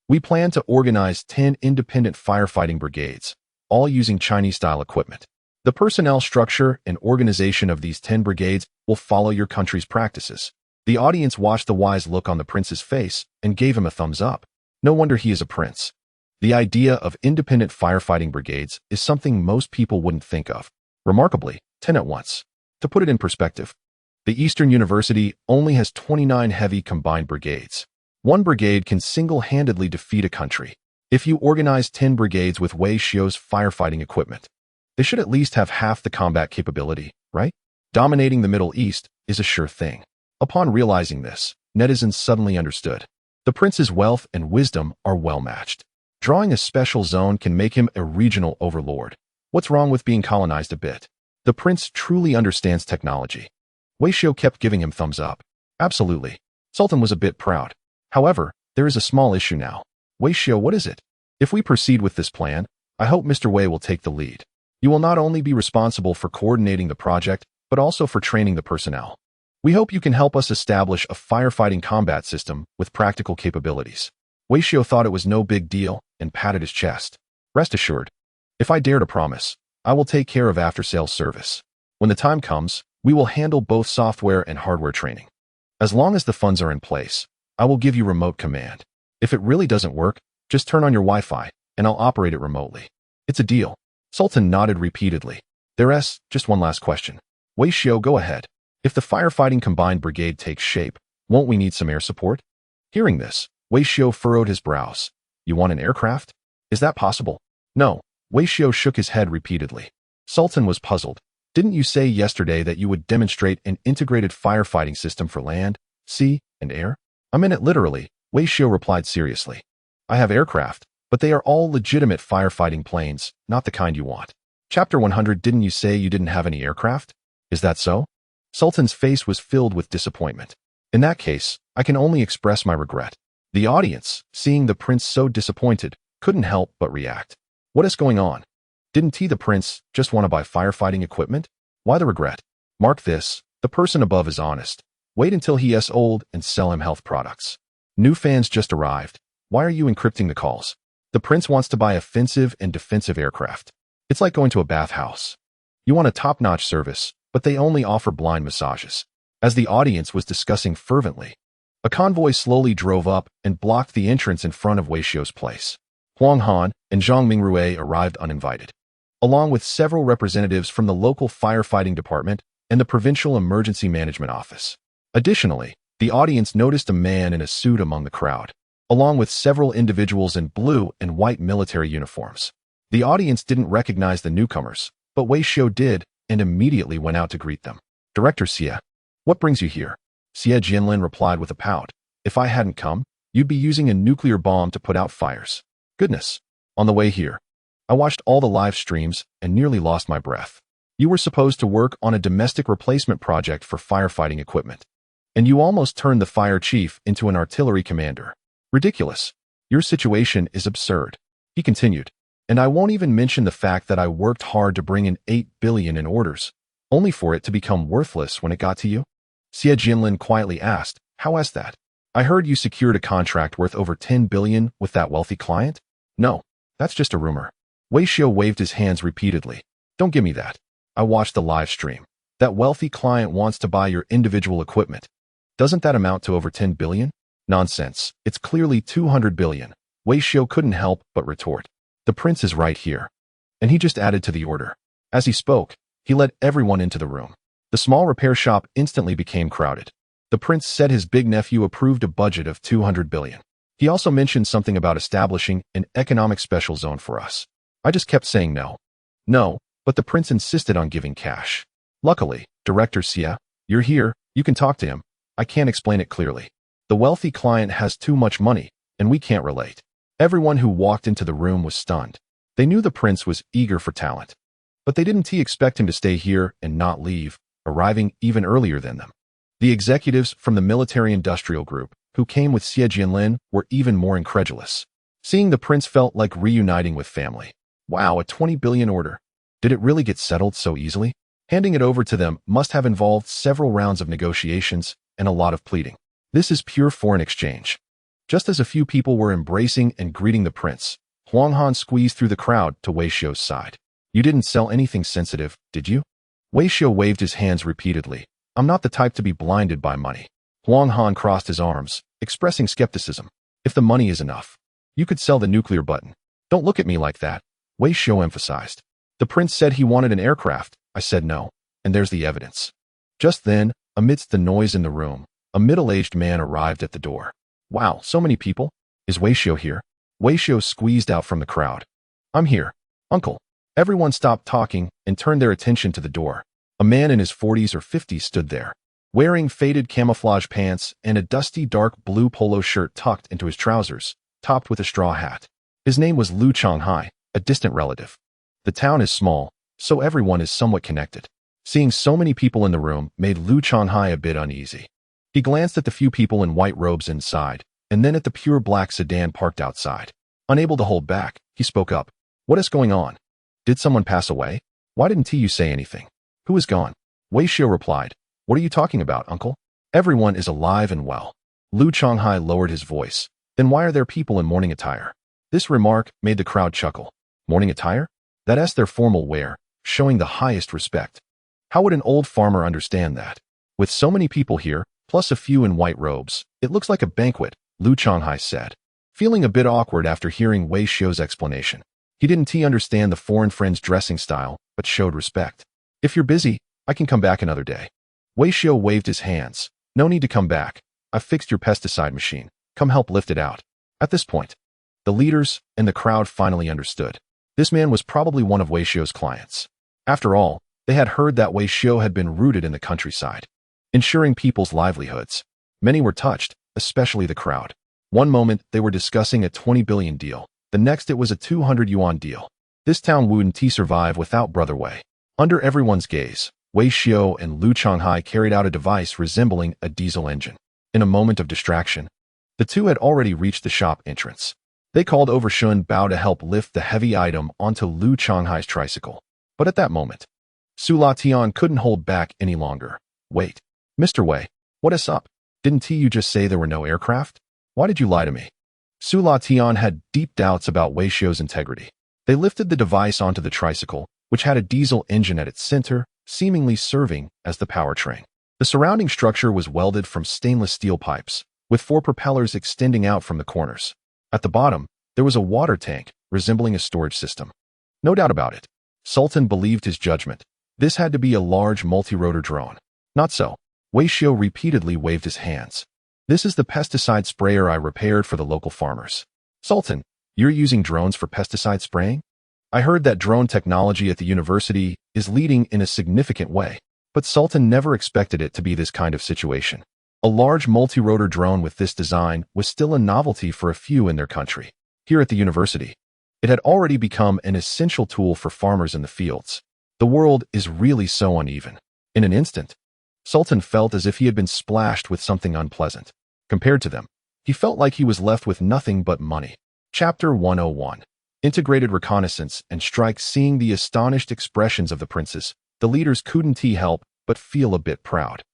We plan to organize 10 independent firefighting brigades, all using Chinese-style equipment. The personnel structure and organization of these 10 brigades will follow your country's practices. The audience watched the wise look on the prince's face and gave him a thumbs up. No wonder he is a prince. The idea of independent firefighting brigades is something most people wouldn't think of. Remarkably, 10 at once. To put it in perspective, the Eastern University only has 29 heavy combined brigades. One brigade can single-handedly defeat a country. If you organize 10 brigades with Wei Xiu's firefighting equipment, they should at least have half the combat capability, right? Dominating the Middle East is a sure thing. Upon realizing this, netizens suddenly understood. The prince's wealth and wisdom are well matched. Drawing a special zone can make him a regional overlord. What's wrong with being colonized a bit? The prince truly understands technology. Wei Xiu kept giving him thumbs up. Absolutely. Sultan was a bit proud. However, there is a small issue now. Wei Xiu, what is it? If we proceed with this plan, I hope Mr. Wei will take the lead. You will not only be responsible for coordinating the project, but also for training the personnel. We hope you can help us establish a firefighting combat system with practical capabilities. Wei Xiu thought it was no big deal and patted his chest. Rest assured, if I dare to promise, I will take care of after-sales service. When the time comes, we will handle both software and hardware training. As long as the funds are in place, I will give you remote command. If it really doesn't work, just turn on your Wi-Fi, and I'll operate it remotely. It's a deal. Sultan nodded repeatedly. There's just one last question. Wei Xiu, go ahead. If the firefighting combined brigade takes shape, won't we need some air support? Hearing this, Wei Xiu furrowed his brows. You want an aircraft? Is that possible? No. Wei Xiu shook his head repeatedly. Sultan was puzzled. Didn't you say yesterday that you would demonstrate an integrated firefighting system for land, sea, and air? I meant it literally, Wei Xiu replied seriously. I have aircraft, but they are all legitimate firefighting planes, not the kind you want. Chapter 100. Didn't you say you didn't have any aircraft? Is that so? Sultan's face was filled with disappointment. In that case, I can only express my regret. The audience, seeing the prince so disappointed, couldn't help but react. What is going on? Didn't the prince just want to buy firefighting equipment? Why the regret? Mark this, the person above is honest. Wait until he is old and sell him health products. New fans just arrived. Why are you encrypting the calls? The prince wants to buy offensive and defensive aircraft. It's like going to a bathhouse. You want a top-notch service, but they only offer blind massages. As the audience was discussing fervently, a convoy slowly drove up and blocked the entrance in front of Wei Xiu's place. Huang Han and Zhang Mingrui arrived uninvited, along with several representatives from the local firefighting department and the Provincial Emergency Management Office. Additionally, the audience noticed a man in a suit among the crowd, along with several individuals in blue and white military uniforms. The audience didn't recognize the newcomers, but Wei Xiu did and immediately went out to greet them. Director Xie, what brings you here? Xie Jianlin replied with a pout. If I hadn't come, you'd be using a nuclear bomb to put out fires. Goodness. On the way here, I watched all the live streams and nearly lost my breath. You were supposed to work on a domestic replacement project for firefighting equipment, and you almost turned the fire chief into an artillery commander. Ridiculous. Your situation is absurd. He continued. And I won't even mention the fact that I worked hard to bring in 8 billion in orders, only for it to become worthless when it got to you? Xie Jianlin quietly asked, how is that? I heard you secured a contract worth over 10 billion with that wealthy client? No, that's just a rumor. Wei Xiu waved his hands repeatedly. Don't give me that. I watched the live stream. That wealthy client wants to buy your individual equipment. Doesn't that amount to over 10 billion? Nonsense. It's clearly 200 billion. Wei Xiu couldn't help but retort. The prince is right here. And he just added to the order. As he spoke, he led everyone into the room. The small repair shop instantly became crowded. The prince said his big nephew approved a budget of 200 billion. He also mentioned something about establishing an economic special zone for us. I just kept saying no. No, but the prince insisted on giving cash. Luckily, Director Xie, you're here, you can talk to him. I can't explain it clearly. The wealthy client has too much money, and we can't relate. Everyone who walked into the room was stunned. They knew the prince was eager for talent, but they didn't expect him to stay here and not leave, arriving even earlier than them. The executives from the military-industrial group, who came with Xie Jianlin, were even more incredulous. Seeing the prince felt like reuniting with family. Wow, a 20 billion order. Did it really get settled so easily? Handing it over to them must have involved several rounds of negotiations and a lot of pleading. This is pure foreign exchange. Just as a few people were embracing and greeting the prince, Huang Han squeezed through the crowd to Wei Xiu's side. You didn't sell anything sensitive, did you? Wei Xiu waved his hands repeatedly. I'm not the type to be blinded by money. Huang Han crossed his arms, expressing skepticism. If the money is enough, you could sell the nuclear button. Don't look at me like that, Wei Xiu emphasized. The prince said he wanted an aircraft. I said no, and there's the evidence. Just then, amidst the noise in the room, a middle-aged man arrived at the door. Wow, so many people. Is Wei Xiu here? Wei Xiu squeezed out from the crowd. I'm here, uncle. Everyone stopped talking and turned their attention to the door. A man in his 40s or 50s stood there, wearing faded camouflage pants and a dusty dark blue polo shirt tucked into his trousers, topped with a straw hat. His name was Lu Changhai, a distant relative. The town is small, so everyone is somewhat connected. Seeing so many people in the room made Lu Changhai a bit uneasy. He glanced at the few people in white robes inside, and then at the pure black sedan parked outside. Unable to hold back, he spoke up. What is going on? Did someone pass away? Why didn't you say anything? Who is gone? Wei Xiu replied. What are you talking about, uncle? Everyone is alive and well. Lu Changhai lowered his voice. Then why are there people in mourning attire? This remark made the crowd chuckle. Mourning attire? That's their formal wear, showing the highest respect. How would an old farmer understand that? With so many people here, plus a few in white robes, it looks like a banquet, Lu Changhai said, feeling a bit awkward after hearing Wei Xiu's explanation. He didn't understand the foreign friend's dressing style, but showed respect. If you're busy, I can come back another day. Wei Xiu waved his hands. No need to come back. I've fixed your pesticide machine. Come help lift it out. At this point, the leaders and the crowd finally understood. This man was probably one of Wei Xiu's clients. After all, they had heard that Wei Xiu had been rooted in the countryside, ensuring people's livelihoods. Many were touched, especially the crowd. One moment, they were discussing a 20 billion deal. The next it was a 200 yuan deal. This town wouldn't survive without Brother Wei. Under everyone's gaze, Wei Xiao and Lu Changhai carried out a device resembling a diesel engine. In a moment of distraction, the two had already reached the shop entrance. They called over Shun Bao to help lift the heavy item onto Lu Changhai's tricycle. But at that moment, Su La Tian couldn't hold back any longer. Wait, Mr. Wei, what is up? Didn't you just say there were no aircraft? Why did you lie to me? Su La Tian had deep doubts about Wei Xiao's integrity. They lifted the device onto the tricycle, which had a diesel engine at its center, seemingly serving as the powertrain. The surrounding structure was welded from stainless steel pipes, with 4 propellers extending out from the corners. At the bottom, there was a water tank, resembling a storage system. No doubt about it. Sultan believed his judgment. This had to be a large multi-rotor drone. Not so. Wei Xiao repeatedly waved his hands. This is the pesticide sprayer I repaired for the local farmers. Sultan, you're using drones for pesticide spraying? I heard that drone technology at the university is leading in a significant way, but Sultan never expected it to be this kind of situation. A large multi-rotor drone with this design was still a novelty for a few in their country. Here at the university, it had already become an essential tool for farmers in the fields. The world is really so uneven. In an instant, Sultan felt as if he had been splashed with something unpleasant. Compared to them, he felt like he was left with nothing but money. Chapter 101. Integrated Reconnaissance and Strike. Seeing the astonished expressions of the princes, the leaders couldn't help but feel a bit proud.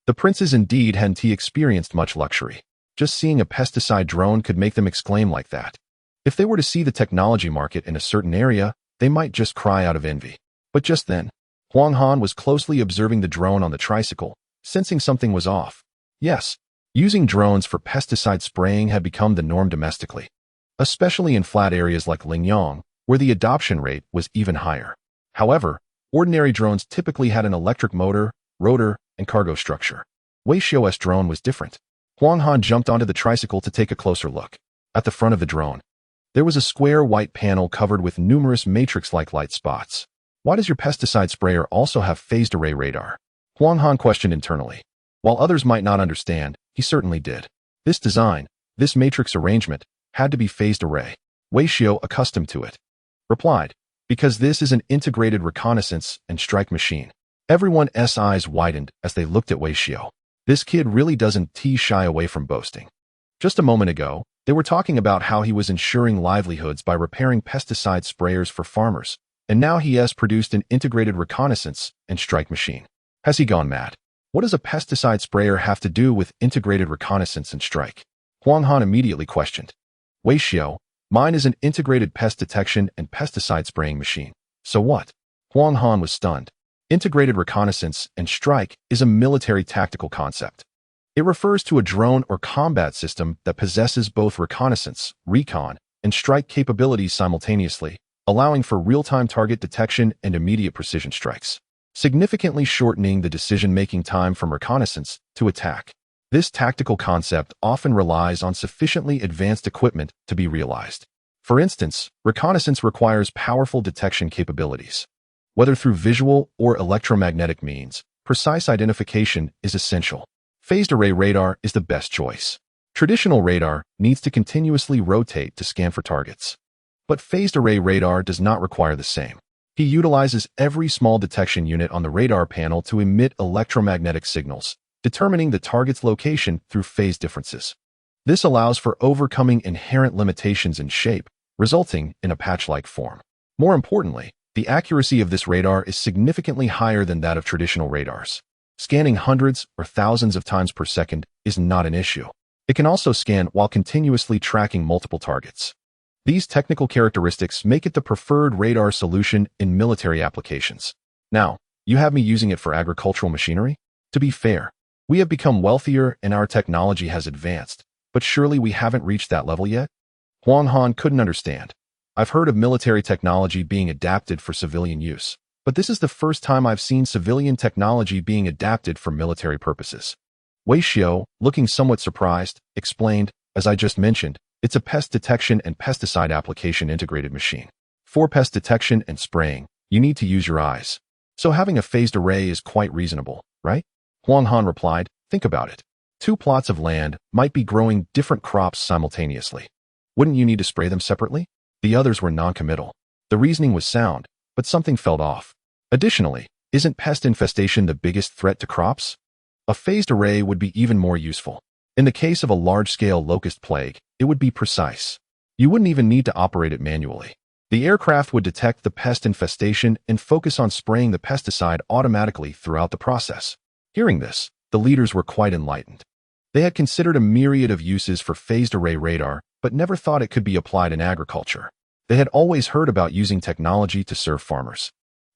The princes indeed hadn't experienced much luxury. Just seeing a pesticide drone could make them exclaim like that. If they were to see the technology market in a certain area, they might just cry out of envy. But just then, Huang Han was closely observing the drone on the tricycle, sensing something was off. Yes, using drones for pesticide spraying had become the norm domestically, especially in flat areas like Lingyang, where the adoption rate was even higher. However, ordinary drones typically had an electric motor, rotor, and cargo structure. Wei Xiao's drone was different. Huang Han jumped onto the tricycle to take a closer look. At the front of the drone, there was a square white panel covered with numerous matrix-like light spots. Why does your pesticide sprayer also have phased array radar? Huang Han questioned internally. While others might not understand, he certainly did. This design, this matrix arrangement, had to be phased array. Wei Xiao, accustomed to it, replied, because this is an integrated reconnaissance and strike machine. Everyone's eyes widened as they looked at Wei Xiao. This kid really doesn't shy away from boasting. Just a moment ago, they were talking about how he was ensuring livelihoods by repairing pesticide sprayers for farmers, and now he has produced an integrated reconnaissance and strike machine. Has he gone mad? What does a pesticide sprayer have to do with integrated reconnaissance and strike? Huang Han immediately questioned. Wei Xiao, mine is an integrated pest detection and pesticide spraying machine. So what? Huang Han was stunned. Integrated reconnaissance and strike is a military tactical concept. It refers to a drone or combat system that possesses both reconnaissance, recon, and strike capabilities simultaneously, allowing for real-time target detection and immediate precision strikes, significantly shortening the decision-making time from reconnaissance to attack. This tactical concept often relies on sufficiently advanced equipment to be realized. For instance, reconnaissance requires powerful detection capabilities. Whether through visual or electromagnetic means, precise identification is essential. Phased array radar is the best choice. Traditional radar needs to continuously rotate to scan for targets. But phased array radar does not require the same. He utilizes every small detection unit on the radar panel to emit electromagnetic signals, determining the target's location through phase differences. This allows for overcoming inherent limitations in shape, resulting in a patch-like form. More importantly, the accuracy of this radar is significantly higher than that of traditional radars. Scanning hundreds or thousands of times per second is not an issue. It can also scan while continuously tracking multiple targets. These technical characteristics make it the preferred radar solution in military applications. Now, you have me using it for agricultural machinery? To be fair, we have become wealthier and our technology has advanced, but surely we haven't reached that level yet? Huang Han couldn't understand. I've heard of military technology being adapted for civilian use, but this is the first time I've seen civilian technology being adapted for military purposes. Wei Xiao, looking somewhat surprised, explained, as I just mentioned, it's a pest detection and pesticide application integrated machine. For pest detection and spraying, you need to use your eyes. So having a phased array is quite reasonable, right? Huang Han replied, think about it. 2 plots of land might be growing different crops simultaneously. Wouldn't you need to spray them separately? The others were non-committal. The reasoning was sound, but something felt off. Additionally, isn't pest infestation the biggest threat to crops? A phased array would be even more useful. In the case of a large-scale locust plague, it would be precise. You wouldn't even need to operate it manually. The aircraft would detect the pest infestation and focus on spraying the pesticide automatically throughout the process. Hearing this, the leaders were quite enlightened. They had considered a myriad of uses for phased array radar, but never thought it could be applied in agriculture. They had always heard about using technology to serve farmers.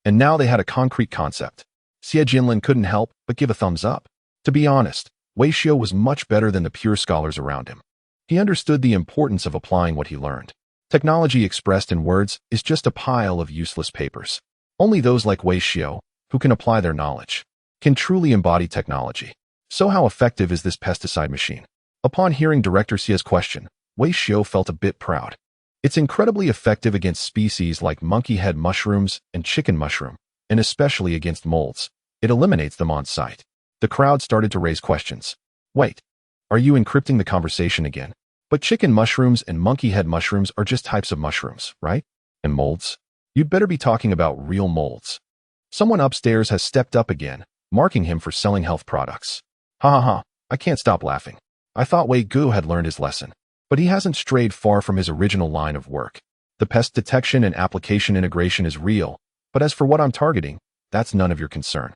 And now they had a concrete concept. Xie Jinlin couldn't help but give a thumbs up. To be honest, Wei Xiu was much better than the pure scholars around him. He understood the importance of applying what he learned. Technology expressed in words is just a pile of useless papers. Only those like Wei Xiu, who can apply their knowledge, can truly embody technology. So how effective is this pesticide machine? Upon hearing Director Xie's question, Wei Xiu felt a bit proud. It's incredibly effective against species like monkey head mushrooms and chicken mushroom, and especially against molds. It eliminates them on sight. The crowd started to raise questions. Wait, are you encrypting the conversation again? But chicken mushrooms and monkey head mushrooms are just types of mushrooms, right? And molds? You'd better be talking about real molds. Someone upstairs has stepped up again, marking him for selling health products. Ha ha ha, I can't stop laughing. I thought Wei Gu had learned his lesson, but he hasn't strayed far from his original line of work. The pest detection and application integration is real, but as for what I'm targeting, that's none of your concern.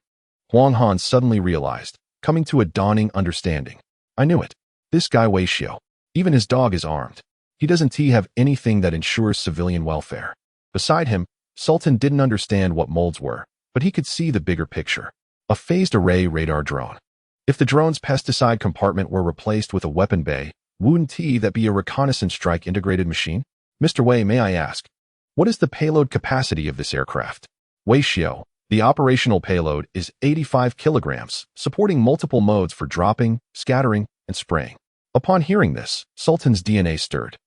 Huang Han suddenly realized, coming to a dawning understanding. I knew it. This guy Wei Xiu. Even his dog is armed. He doesn't have anything that ensures civilian welfare. Beside him, Sultan didn't understand what molds were, but he could see the bigger picture. A phased array radar drone. If the drone's pesticide compartment were replaced with a weapon bay, wouldn't that be a reconnaissance strike integrated machine? Mr. Wei, may I ask, what is the payload capacity of this aircraft? Wei Xiu. The operational payload is 85 kilograms, supporting multiple modes for dropping, scattering, and spraying. Upon hearing this, Sultan's DNA stirred.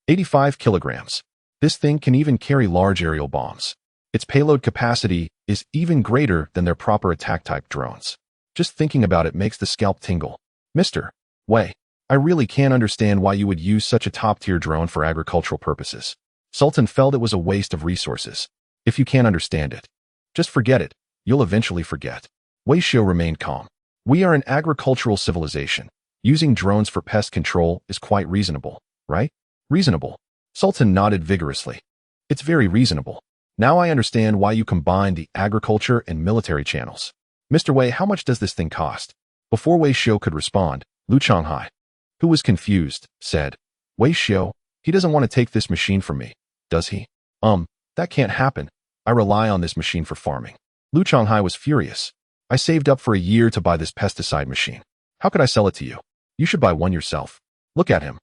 85 kilograms. This thing can even carry large aerial bombs. Its payload capacity is even greater than their proper attack-type drones. Just thinking about it makes the scalp tingle. Mr. Wei, I really can't understand why you would use such a top-tier drone for agricultural purposes. Sultan felt it was a waste of resources. If you can't understand it, just forget it. You'll eventually forget. Wei Xiu remained calm. We are an agricultural civilization. Using drones for pest control is quite reasonable, right? Reasonable. Sultan nodded vigorously. It's very reasonable. Now I understand why you combine the agriculture and military channels. Mr. Wei, how much does this thing cost? Before Wei Xiu could respond, Lu Changhai, who was confused, said, Wei Xiu, he doesn't want to take this machine from me, does he? That can't happen. I rely on this machine for farming. Lu Changhai was furious. I saved up for a year to buy this pesticide machine. How could I sell it to you? You should buy one yourself. Look at him.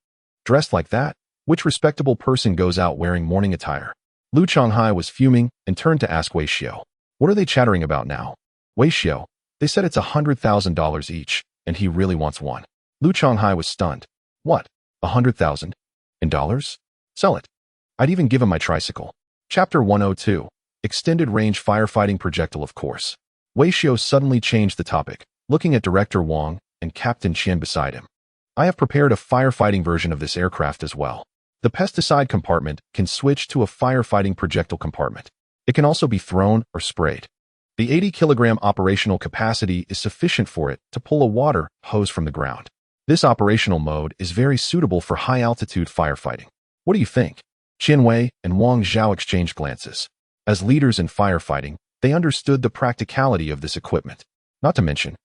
Dressed like that? Which respectable person goes out wearing morning attire? Lu Changhai was fuming and turned to ask Wei Xiu. What are they chattering about now? Wei Xiu, they said it's $100,000 each, and he really wants one. Lu Changhai was stunned. What? $100,000? In dollars? Sell it. I'd even give him my tricycle. Chapter 102. Extended range firefighting projectile, of course. Wei Xiu suddenly changed the topic, looking at Director Wang and Captain Qian beside him. I have prepared a firefighting version of this aircraft as well. The pesticide compartment can switch to a firefighting projectile compartment. It can also be thrown or sprayed. The 80-kilogram operational capacity is sufficient for it to pull a water hose from the ground. This operational mode is very suitable for high-altitude firefighting. What do you think? Qian Wei and Wang Zhao exchanged glances. As leaders in firefighting, they understood the practicality of this equipment. Not to mention,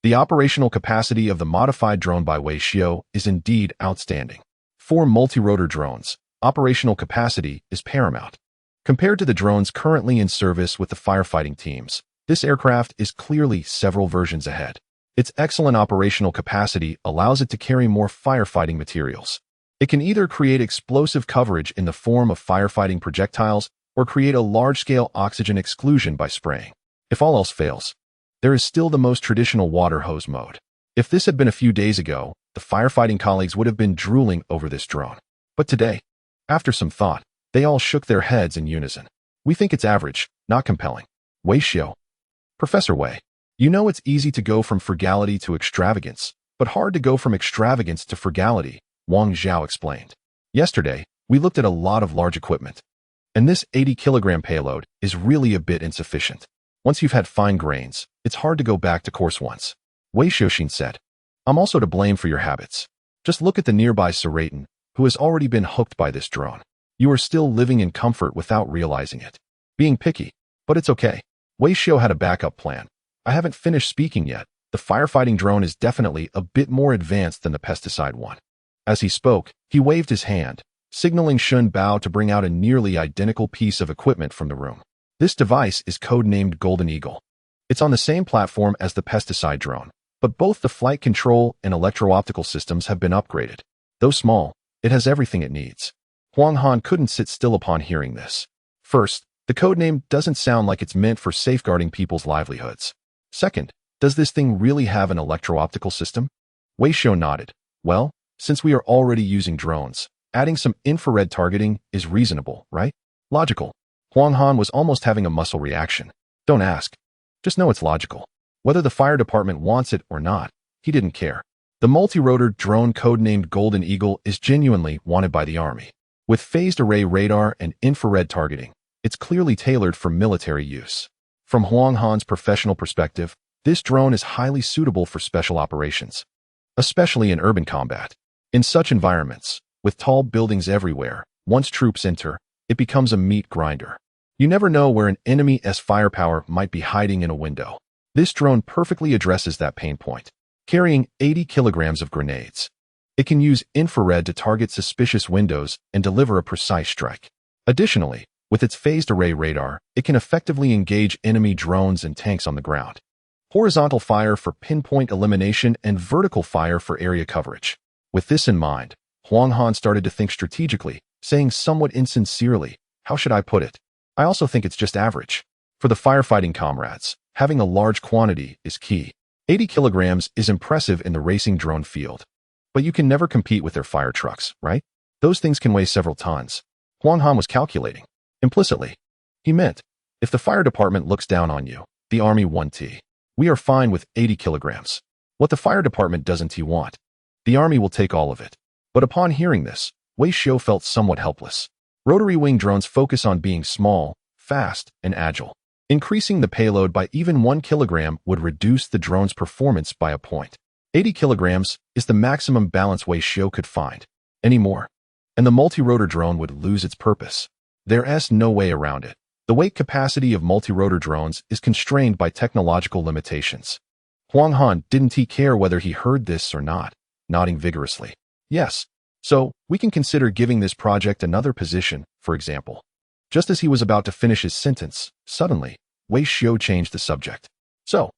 the operational capacity of the modified drone by Wei Xiu is indeed outstanding. For multi-rotor drones, operational capacity is paramount. Compared to the drones currently in service with the firefighting teams, this aircraft is clearly several versions ahead. Its excellent operational capacity allows it to carry more firefighting materials. It can either create explosive coverage in the form of firefighting projectiles or create a large-scale oxygen exclusion by spraying. If all else fails, there is still the most traditional water hose mode. If this had been a few days ago, the firefighting colleagues would have been drooling over this drone. But today, after some thought, they all shook their heads in unison. We think it's average, not compelling. Wei Xiu. Professor Wei, you know it's easy to go from frugality to extravagance, but hard to go from extravagance to frugality, Wang Zhao explained. Yesterday, We looked at a lot of large equipment, and this 80-kilogram payload is really a bit insufficient. Once you've had fine grains, it's hard to go back to coarse ones. Wei Xiaoxin said, I'm also to blame for your habits. Just look at the nearby Seratan, who has already been hooked by this drone. You are still living in comfort without realizing it. Being picky, but it's okay. Wei Xiao had a backup plan. I haven't finished speaking yet. The firefighting drone is definitely a bit more advanced than the pesticide one. As he spoke, he waved his hand, signaling Shun Bao to bring out a nearly identical piece of equipment from the room. This device is codenamed Golden Eagle. It's on the same platform as the pesticide drone, but both the flight control and electro-optical systems have been upgraded. Though small, it has everything it needs. Huang Han couldn't sit still upon hearing this. First, the codename doesn't sound like it's meant for safeguarding people's livelihoods. Second, does this thing really have an electro-optical system? Wei Xiao nodded. Well, since we are already using drones, adding some infrared targeting is reasonable, right? Logical. Huang Han was almost having a muscle reaction. Don't ask. Just know it's logical. Whether the fire department wants it or not, he didn't care. The multi-rotor drone codenamed Golden Eagle is genuinely wanted by the Army. With phased array radar and infrared targeting, it's clearly tailored for military use. From Huang Han's professional perspective, this drone is highly suitable for special operations, especially in urban combat. In such environments, with tall buildings everywhere, once troops enter, it becomes a meat grinder. You never know where an enemy's firepower might be hiding in a window. This drone perfectly addresses that pain point, carrying 80 kilograms of grenades. It can use infrared to target suspicious windows and deliver a precise strike. Additionally, with its phased array radar, it can effectively engage enemy drones and tanks on the ground. Horizontal fire for pinpoint elimination and vertical fire for area coverage. With this in mind, Huang Han started to think strategically, saying somewhat insincerely, how should I put it? I also think it's just average. For the firefighting comrades, having a large quantity is key. 80 kilograms is impressive in the racing drone field. But you can never compete with their fire trucks, right? Those things can weigh several tons. Huang Han was calculating. Implicitly, he meant, if the fire department looks down on you, the Army won't. We are fine with 80 kilograms. What the fire department doesn't want, the Army will take all of it. But upon hearing this, Wei Xiao felt somewhat helpless. Rotary wing drones focus on being small, fast, and agile. Increasing the payload by even 1 kilogram would reduce the drone's performance by a point. 80 kilograms is the maximum balance Wei Xiao could find. Any more, and the multi-rotor drone would lose its purpose. There's no way around it. The weight capacity of multi-rotor drones is constrained by technological limitations. Huang Han didn't care whether he heard this or not, nodding vigorously. Yes, so we can consider giving this project another position, for example. Just as he was about to finish his sentence, suddenly, Wei Xiao changed the subject. So,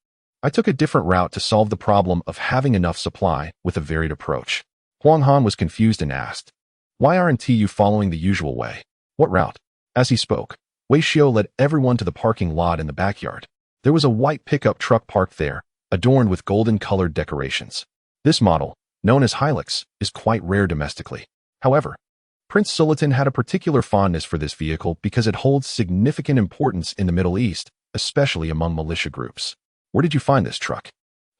I took a different route to solve the problem of having enough supply with a varied approach. Huang Han was confused and asked, why aren't you following the usual way? What route? As he spoke, Wei Xiao led everyone to the parking lot in the backyard. There was a white pickup truck parked there, adorned with golden-colored decorations. This model, known as Hilux, is quite rare domestically. However, Prince Sultan had a particular fondness for this vehicle because it holds significant importance in the Middle East, especially among militia groups. Where did you find this truck?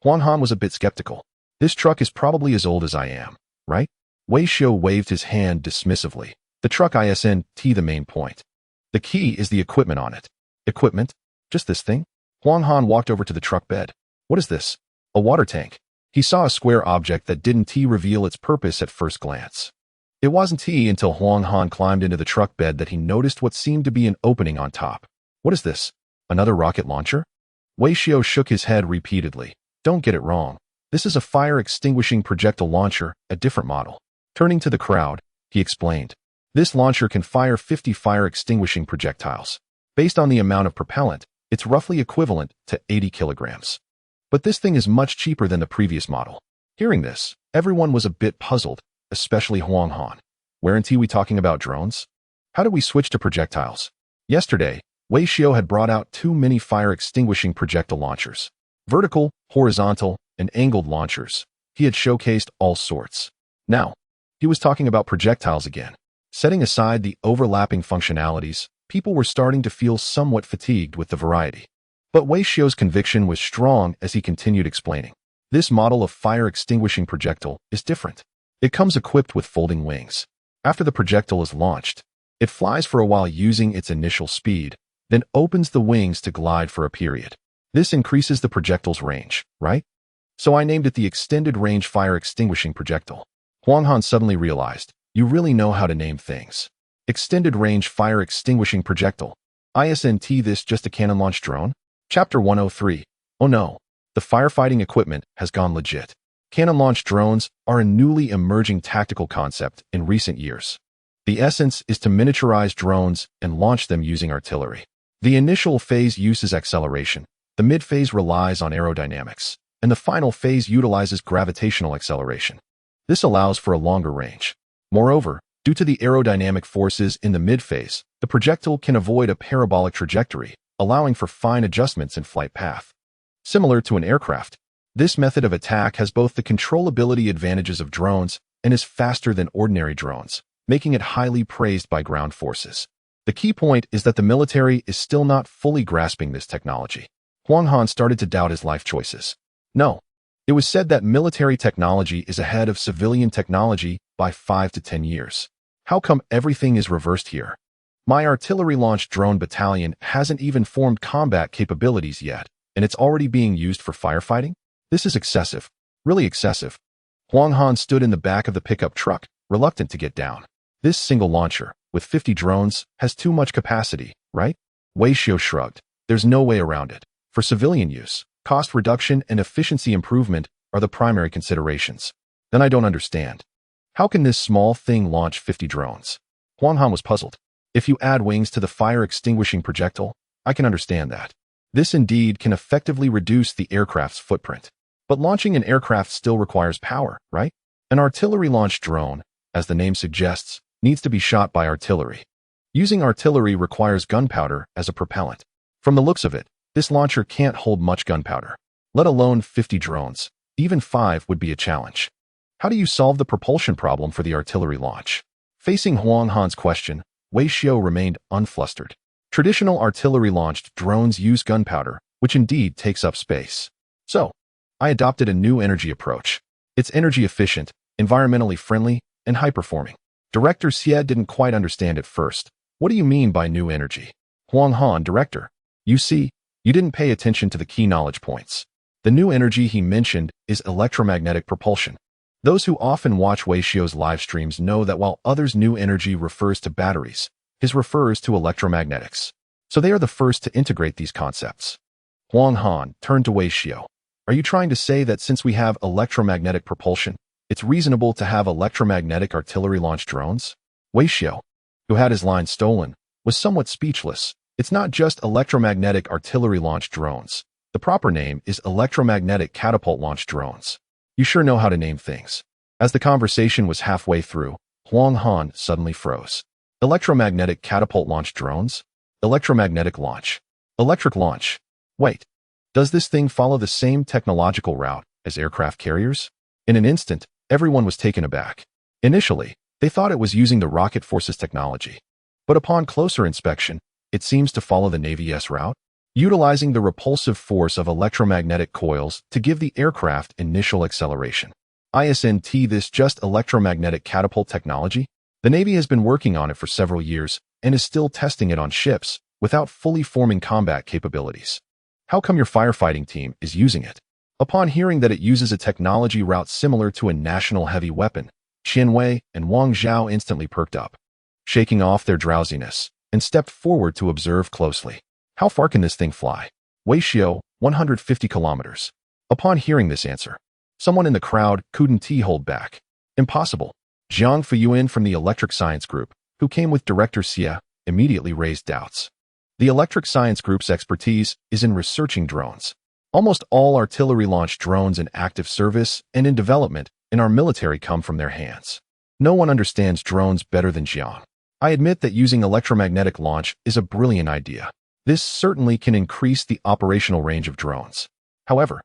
Huang Han was a bit skeptical. This truck is probably as old as I am, right? Wei Xiao waved his hand dismissively. The truck isn't the main point. The key is the equipment on it. Equipment? Just this thing? Huang Han walked over to the truck bed. What is this? A water tank. He saw a square object that didn't reveal its purpose at first glance. It wasn't until Huang Han climbed into the truck bed that he noticed what seemed to be an opening on top. What is this? Another rocket launcher? Wei Xiao shook his head repeatedly. Don't get it wrong. This is a fire-extinguishing projectile launcher, a different model. Turning to the crowd, he explained. This launcher can fire 50 fire-extinguishing projectiles. Based on the amount of propellant, it's roughly equivalent to 80 kilograms. But this thing is much cheaper than the previous model. Hearing this, everyone was a bit puzzled, especially Huang Han. Weren't we talking about drones? How did we switch to projectiles? Yesterday, Wei Xiao had brought out 2 mini fire-extinguishing projectile launchers. Vertical, horizontal, and angled launchers. He had showcased all sorts. Now, he was talking about projectiles again. Setting aside the overlapping functionalities, people were starting to feel somewhat fatigued with the variety. But Wei Xiao's conviction was strong as he continued explaining. This model of fire-extinguishing projectile is different. It comes equipped with folding wings. After the projectile is launched, it flies for a while using its initial speed, then opens the wings to glide for a period. This increases the projectile's range, right? So I named it the Extended Range Fire Extinguishing Projectile. Huang Han suddenly realized, you really know how to name things. Extended Range Fire Extinguishing Projectile. Isn't this just a cannon-launched drone? Chapter 103. Oh no. The firefighting equipment has gone legit. Cannon-launched drones are a newly emerging tactical concept in recent years. The essence is to miniaturize drones and launch them using artillery. The initial phase uses acceleration, the mid-phase relies on aerodynamics, and the final phase utilizes gravitational acceleration. This allows for a longer range. Moreover, due to the aerodynamic forces in the mid-phase, the projectile can avoid a parabolic trajectory, allowing for fine adjustments in flight path. Similar to an aircraft, this method of attack has both the controllability advantages of drones and is faster than ordinary drones, making it highly praised by ground forces. The key point is that the military is still not fully grasping this technology. Huang Han started to doubt his life choices. No. It was said that military technology is ahead of civilian technology by 5 to 10 years. How come everything is reversed here? My artillery-launched drone battalion hasn't even formed combat capabilities yet, and it's already being used for firefighting? This is excessive. Really excessive. Huang Han stood in the back of the pickup truck, reluctant to get down. This single launcher, with 50 drones, has too much capacity, right? Wei Xiao shrugged. There's no way around it. For civilian use, cost reduction and efficiency improvement are the primary considerations. Then I don't understand. How can this small thing launch 50 drones? Huang Han was puzzled. If you add wings to the fire-extinguishing projectile, I can understand that. This indeed can effectively reduce the aircraft's footprint. But launching an aircraft still requires power, right? An artillery-launched drone, as the name suggests, needs to be shot by artillery. Using artillery requires gunpowder as a propellant. From the looks of it, this launcher can't hold much gunpowder, let alone 50 drones. Even 5 would be a challenge. How do you solve the propulsion problem for the artillery launch? Facing Huang Han's question, Wei Xiao remained unflustered. Traditional artillery-launched drones use gunpowder, which indeed takes up space. So, I adopted a new energy approach. It's energy-efficient, environmentally friendly, and high-performing. Director Xie didn't quite understand at first. What do you mean by new energy? Huang Han, Director. You see, you didn't pay attention to the key knowledge points. The new energy he mentioned is electromagnetic propulsion. Those who often watch Wei Xiao's live streams know that while others' new energy refers to batteries, his refers to electromagnetics. So they are the first to integrate these concepts. Huang Han turned to Wei Xiao. Are you trying to say that since we have electromagnetic propulsion, it's reasonable to have electromagnetic artillery-launched drones? Wei Xiao, who had his line stolen, was somewhat speechless. It's not just electromagnetic artillery-launched drones. The proper name is electromagnetic catapult-launched drones. You sure know how to name things. As the conversation was halfway through, Huang Han suddenly froze. Electromagnetic catapult-launched drones? Electromagnetic launch. Electric launch. Wait. Does this thing follow the same technological route as aircraft carriers? In an instant, everyone was taken aback. Initially, they thought it was using the rocket forces technology. But upon closer inspection, it seems to follow the Navy's route, utilizing the repulsive force of electromagnetic coils to give the aircraft initial acceleration. Isn't this just electromagnetic catapult technology? The Navy has been working on it for several years and is still testing it on ships without fully forming combat capabilities. How come your firefighting team is using it? Upon hearing that it uses a technology route similar to a national heavy weapon, Qian Wei and Wang Zhao instantly perked up, shaking off their drowsiness, and stepped forward to observe closely. How far can this thing fly? Wei Xiao, 150 kilometers. Upon hearing this answer, someone in the crowd couldn't hold back. Impossible. Zhang Fuyuan from the Electric Science Group, who came with Director Xie, immediately raised doubts. The Electric Science Group's expertise is in researching drones. Almost all artillery-launched drones in active service and in development in our military come from their hands. No one understands drones better than Zhang. I admit that using electromagnetic launch is a brilliant idea. This certainly can increase the operational range of drones. However,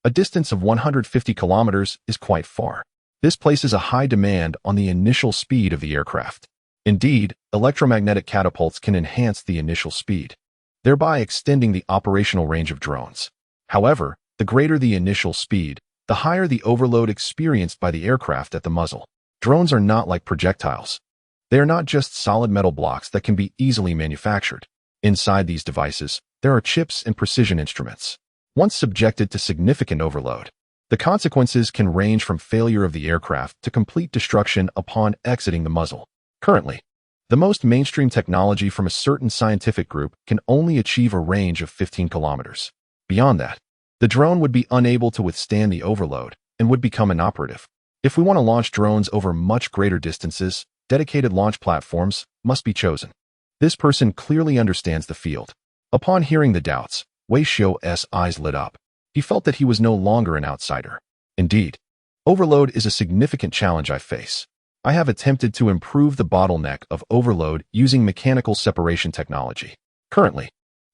a distance of 150 kilometers is quite far. This places a high demand on the initial speed of the aircraft. Indeed, electromagnetic catapults can enhance the initial speed, thereby extending the operational range of drones. However, the greater the initial speed, the higher the overload experienced by the aircraft at the muzzle. Drones are not like projectiles. They are not just solid metal blocks that can be easily manufactured. Inside these devices, there are chips and precision instruments. Once subjected to significant overload, the consequences can range from failure of the aircraft to complete destruction upon exiting the muzzle. Currently, the most mainstream technology from a certain scientific group can only achieve a range of 15 kilometers. Beyond that, the drone would be unable to withstand the overload and would become inoperative. If we want to launch drones over much greater distances, dedicated launch platforms must be chosen. This person clearly understands the field. Upon hearing the doubts, Wei Xiu's eyes lit up. He felt that he was no longer an outsider. Indeed, overload is a significant challenge I face. I have attempted to improve the bottleneck of overload using mechanical separation technology. Currently,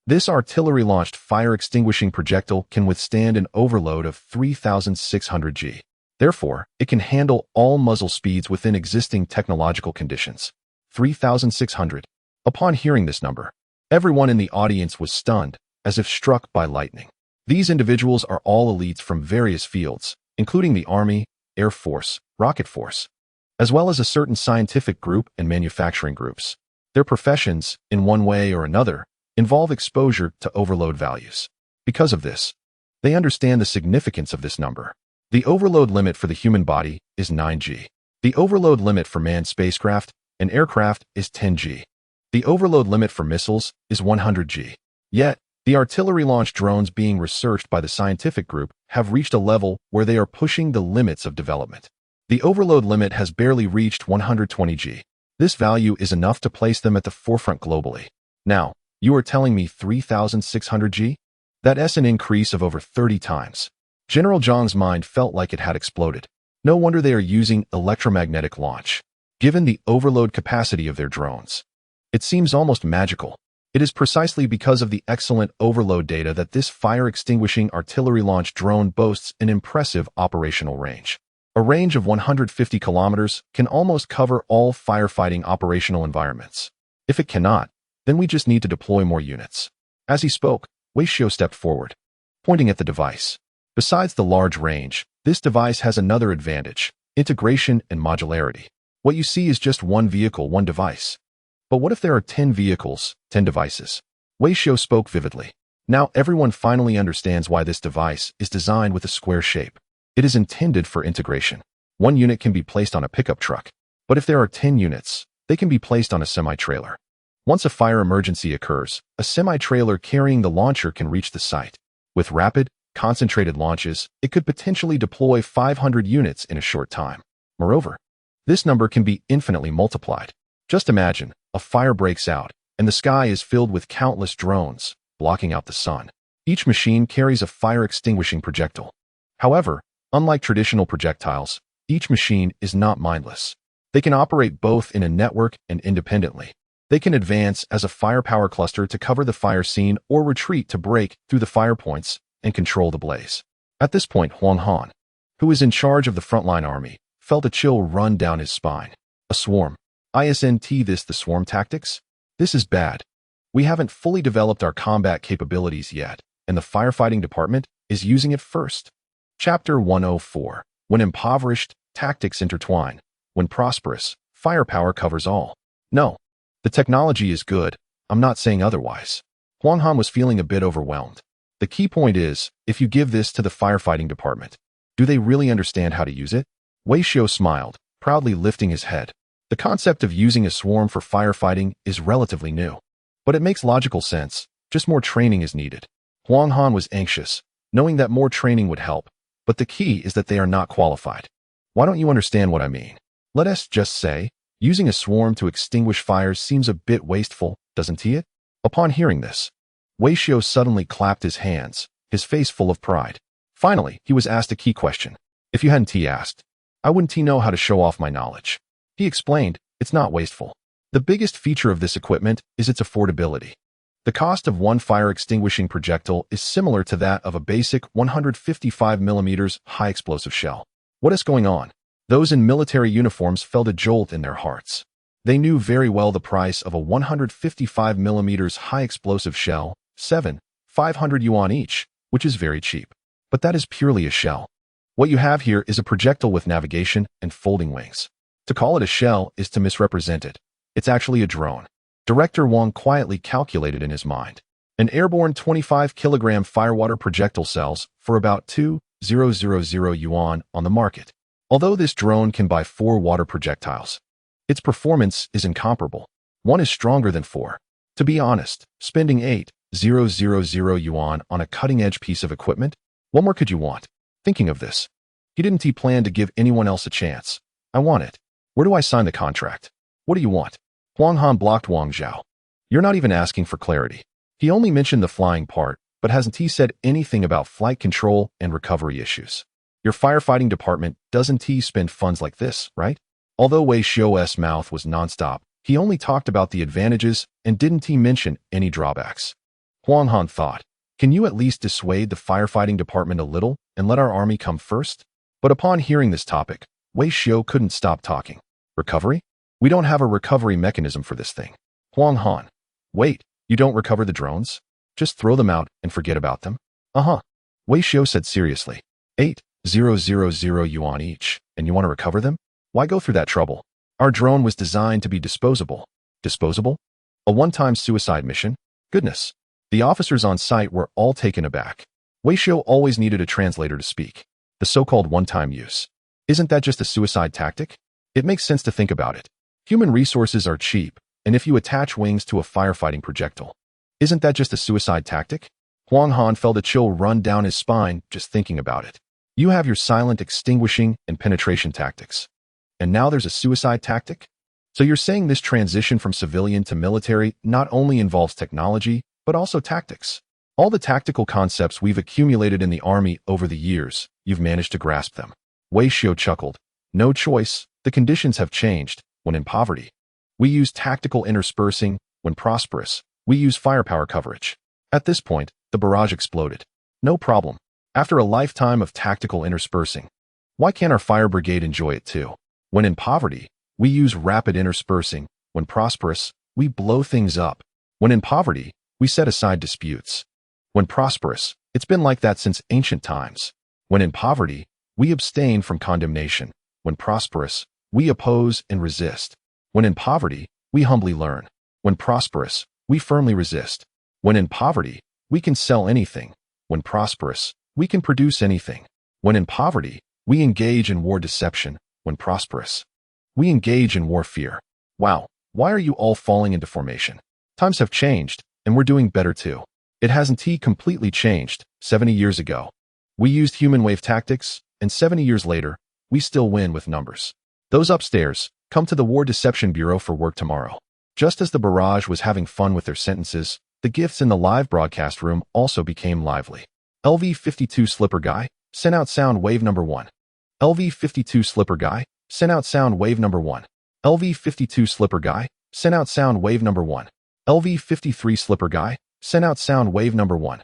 this artillery-launched fire-extinguishing projectile can withstand an overload of 3,600 G. Therefore, it can handle all muzzle speeds within existing technological conditions. 3,600. Upon hearing this number, everyone in the audience was stunned, as if struck by lightning. These individuals are all elites from various fields, including the Army, Air Force, Rocket Force, as well as a certain scientific group and manufacturing groups. Their professions, in one way or another, involve exposure to overload values. Because of this, they understand the significance of this number. The overload limit for the human body is 9 G. The overload limit for manned spacecraft and aircraft is 10 G. The overload limit for missiles is 100 G. Yet, the artillery-launched drones being researched by the scientific group have reached a level where they are pushing the limits of development. The overload limit has barely reached 120 G. This value is enough to place them at the forefront globally. Now, you are telling me 3,600 G? That's an increase of over 30 times. General Zhang's mind felt like it had exploded. No wonder they are using electromagnetic launch. Given the overload capacity of their drones, it seems almost magical. It is precisely because of the excellent overload data that this fire-extinguishing artillery-launched drone boasts an impressive operational range. A range of 150 kilometers can almost cover all firefighting operational environments. If it cannot, then we just need to deploy more units. As he spoke, Wei Xiu stepped forward, pointing at the device. Besides the large range, this device has another advantage: integration and modularity. What you see is just one vehicle, one device. But what if there are 10 vehicles, 10 devices? Wei Xiu spoke vividly. Now everyone finally understands why this device is designed with a square shape. It is intended for integration. One unit can be placed on a pickup truck, but if there are 10 units, they can be placed on a semi-trailer. Once a fire emergency occurs, a semi-trailer carrying the launcher can reach the site. With rapid, concentrated launches, it could potentially deploy 500 units in a short time. Moreover, this number can be infinitely multiplied. Just imagine, a fire breaks out, and the sky is filled with countless drones, blocking out the sun. Each machine carries a fire-extinguishing projectile. However, unlike traditional projectiles, each machine is not mindless. They can operate both in a network and independently. They can advance as a firepower cluster to cover the fire scene or retreat to break through the fire points and control the blaze. At this point, Huang Han, who is in charge of the frontline army, felt a chill run down his spine. A swarm. Isn't this the swarm tactics? This is bad. We haven't fully developed our combat capabilities yet, and the firefighting department is using it first. Chapter 104. When impoverished, tactics intertwine. When prosperous, firepower covers all. No, the technology is good. I'm not saying otherwise. Huang Han was feeling a bit overwhelmed. The key point is, if you give this to the firefighting department, do they really understand how to use it? Wei Xiu smiled, proudly lifting his head. The concept of using a swarm for firefighting is relatively new, but it makes logical sense. Just more training is needed. Huang Han was anxious, knowing that more training would help, but the key is that they are not qualified. Why don't you understand what I mean? Let us just say, using a swarm to extinguish fires seems a bit wasteful, doesn't it? Upon hearing this, Wei Xiu suddenly clapped his hands, his face full of pride. Finally, he was asked a key question. If you hadn't asked, I wouldn't know how to show off my knowledge. He explained, it's not wasteful. The biggest feature of this equipment is its affordability. The cost of one fire-extinguishing projectile is similar to that of a basic 155mm high-explosive shell. What is going on? Those in military uniforms felt a jolt in their hearts. They knew very well the price of a 155mm high-explosive shell, 500 yuan each, which is very cheap. But that is purely a shell. What you have here is a projectile with navigation and folding wings. To call it a shell is to misrepresent it. It's actually a drone. Director Wang quietly calculated in his mind. An airborne 25-kilogram firewater projectile sells for about 2,000 yuan on the market. Although this drone can buy 4 water projectiles, its performance is incomparable. 1 is stronger than 4. To be honest, spending 8,000 yuan on a cutting-edge piece of equipment, what more could you want? Thinking of this, he didn't plan to give anyone else a chance. I want it. Where do I sign the contract? What do you want? Huang Han blocked Wang Zhao. You're not even asking for clarity. He only mentioned the flying part, but hasn't he said anything about flight control and recovery issues? Your firefighting department doesn't spend funds like this, right? Although Wei Xiu's mouth was nonstop, he only talked about the advantages and didn't mention any drawbacks. Huang Han thought, can you at least dissuade the firefighting department a little and let our army come first? But upon hearing this topic, Wei Xiu couldn't stop talking. Recovery? We don't have a recovery mechanism for this thing. Huang Han. Wait, you don't recover the drones? Just throw them out and forget about them? Uh-huh. Wei Xiu said seriously. 8,000 yuan each, and you want to recover them? Why go through that trouble? Our drone was designed to be disposable. Disposable? A one-time suicide mission? Goodness. The officers on site were all taken aback. Wei Xiu always needed a translator to speak. The so-called one-time use. Isn't that just a suicide tactic? It makes sense to think about it. Human resources are cheap, and if you attach wings to a firefighting projectile, isn't that just a suicide tactic? Huang Han felt a chill run down his spine just thinking about it. You have your silent extinguishing and penetration tactics. And now there's a suicide tactic? So you're saying this transition from civilian to military not only involves technology, but also tactics. All the tactical concepts we've accumulated in the army over the years, you've managed to grasp them. Wei Xiu chuckled. No choice, the conditions have changed. When in poverty, we use tactical interspersing. When prosperous, we use firepower coverage. At this point, the barrage exploded. No problem. After a lifetime of tactical interspersing, why can't our fire brigade enjoy it too? When in poverty, we use rapid interspersing. When prosperous, we blow things up. When in poverty, we set aside disputes. When prosperous, it's been like that since ancient times. When in poverty, we abstain from condemnation. When prosperous, we oppose and resist. When in poverty, we humbly learn. When prosperous, we firmly resist. When in poverty, we can sell anything. When prosperous, we can produce anything. When in poverty, we engage in war deception. When prosperous, we engage in war fear. Wow, why are you all falling into formation? Times have changed, and we're doing better too. It hasn't completely changed. 70 years ago, we used human wave tactics, and 70 years later, we still win with numbers. Those upstairs, come to the War Deception Bureau for work tomorrow. Just as the barrage was having fun with their sentences, the gifts in the live broadcast room also became lively. LV-52 Slipper Guy, send out sound wave number 1. LV-52 Slipper Guy, send out sound wave number 1. LV-52 Slipper Guy, send out sound wave number 1. LV-53 Slipper Guy, send out sound wave number 1.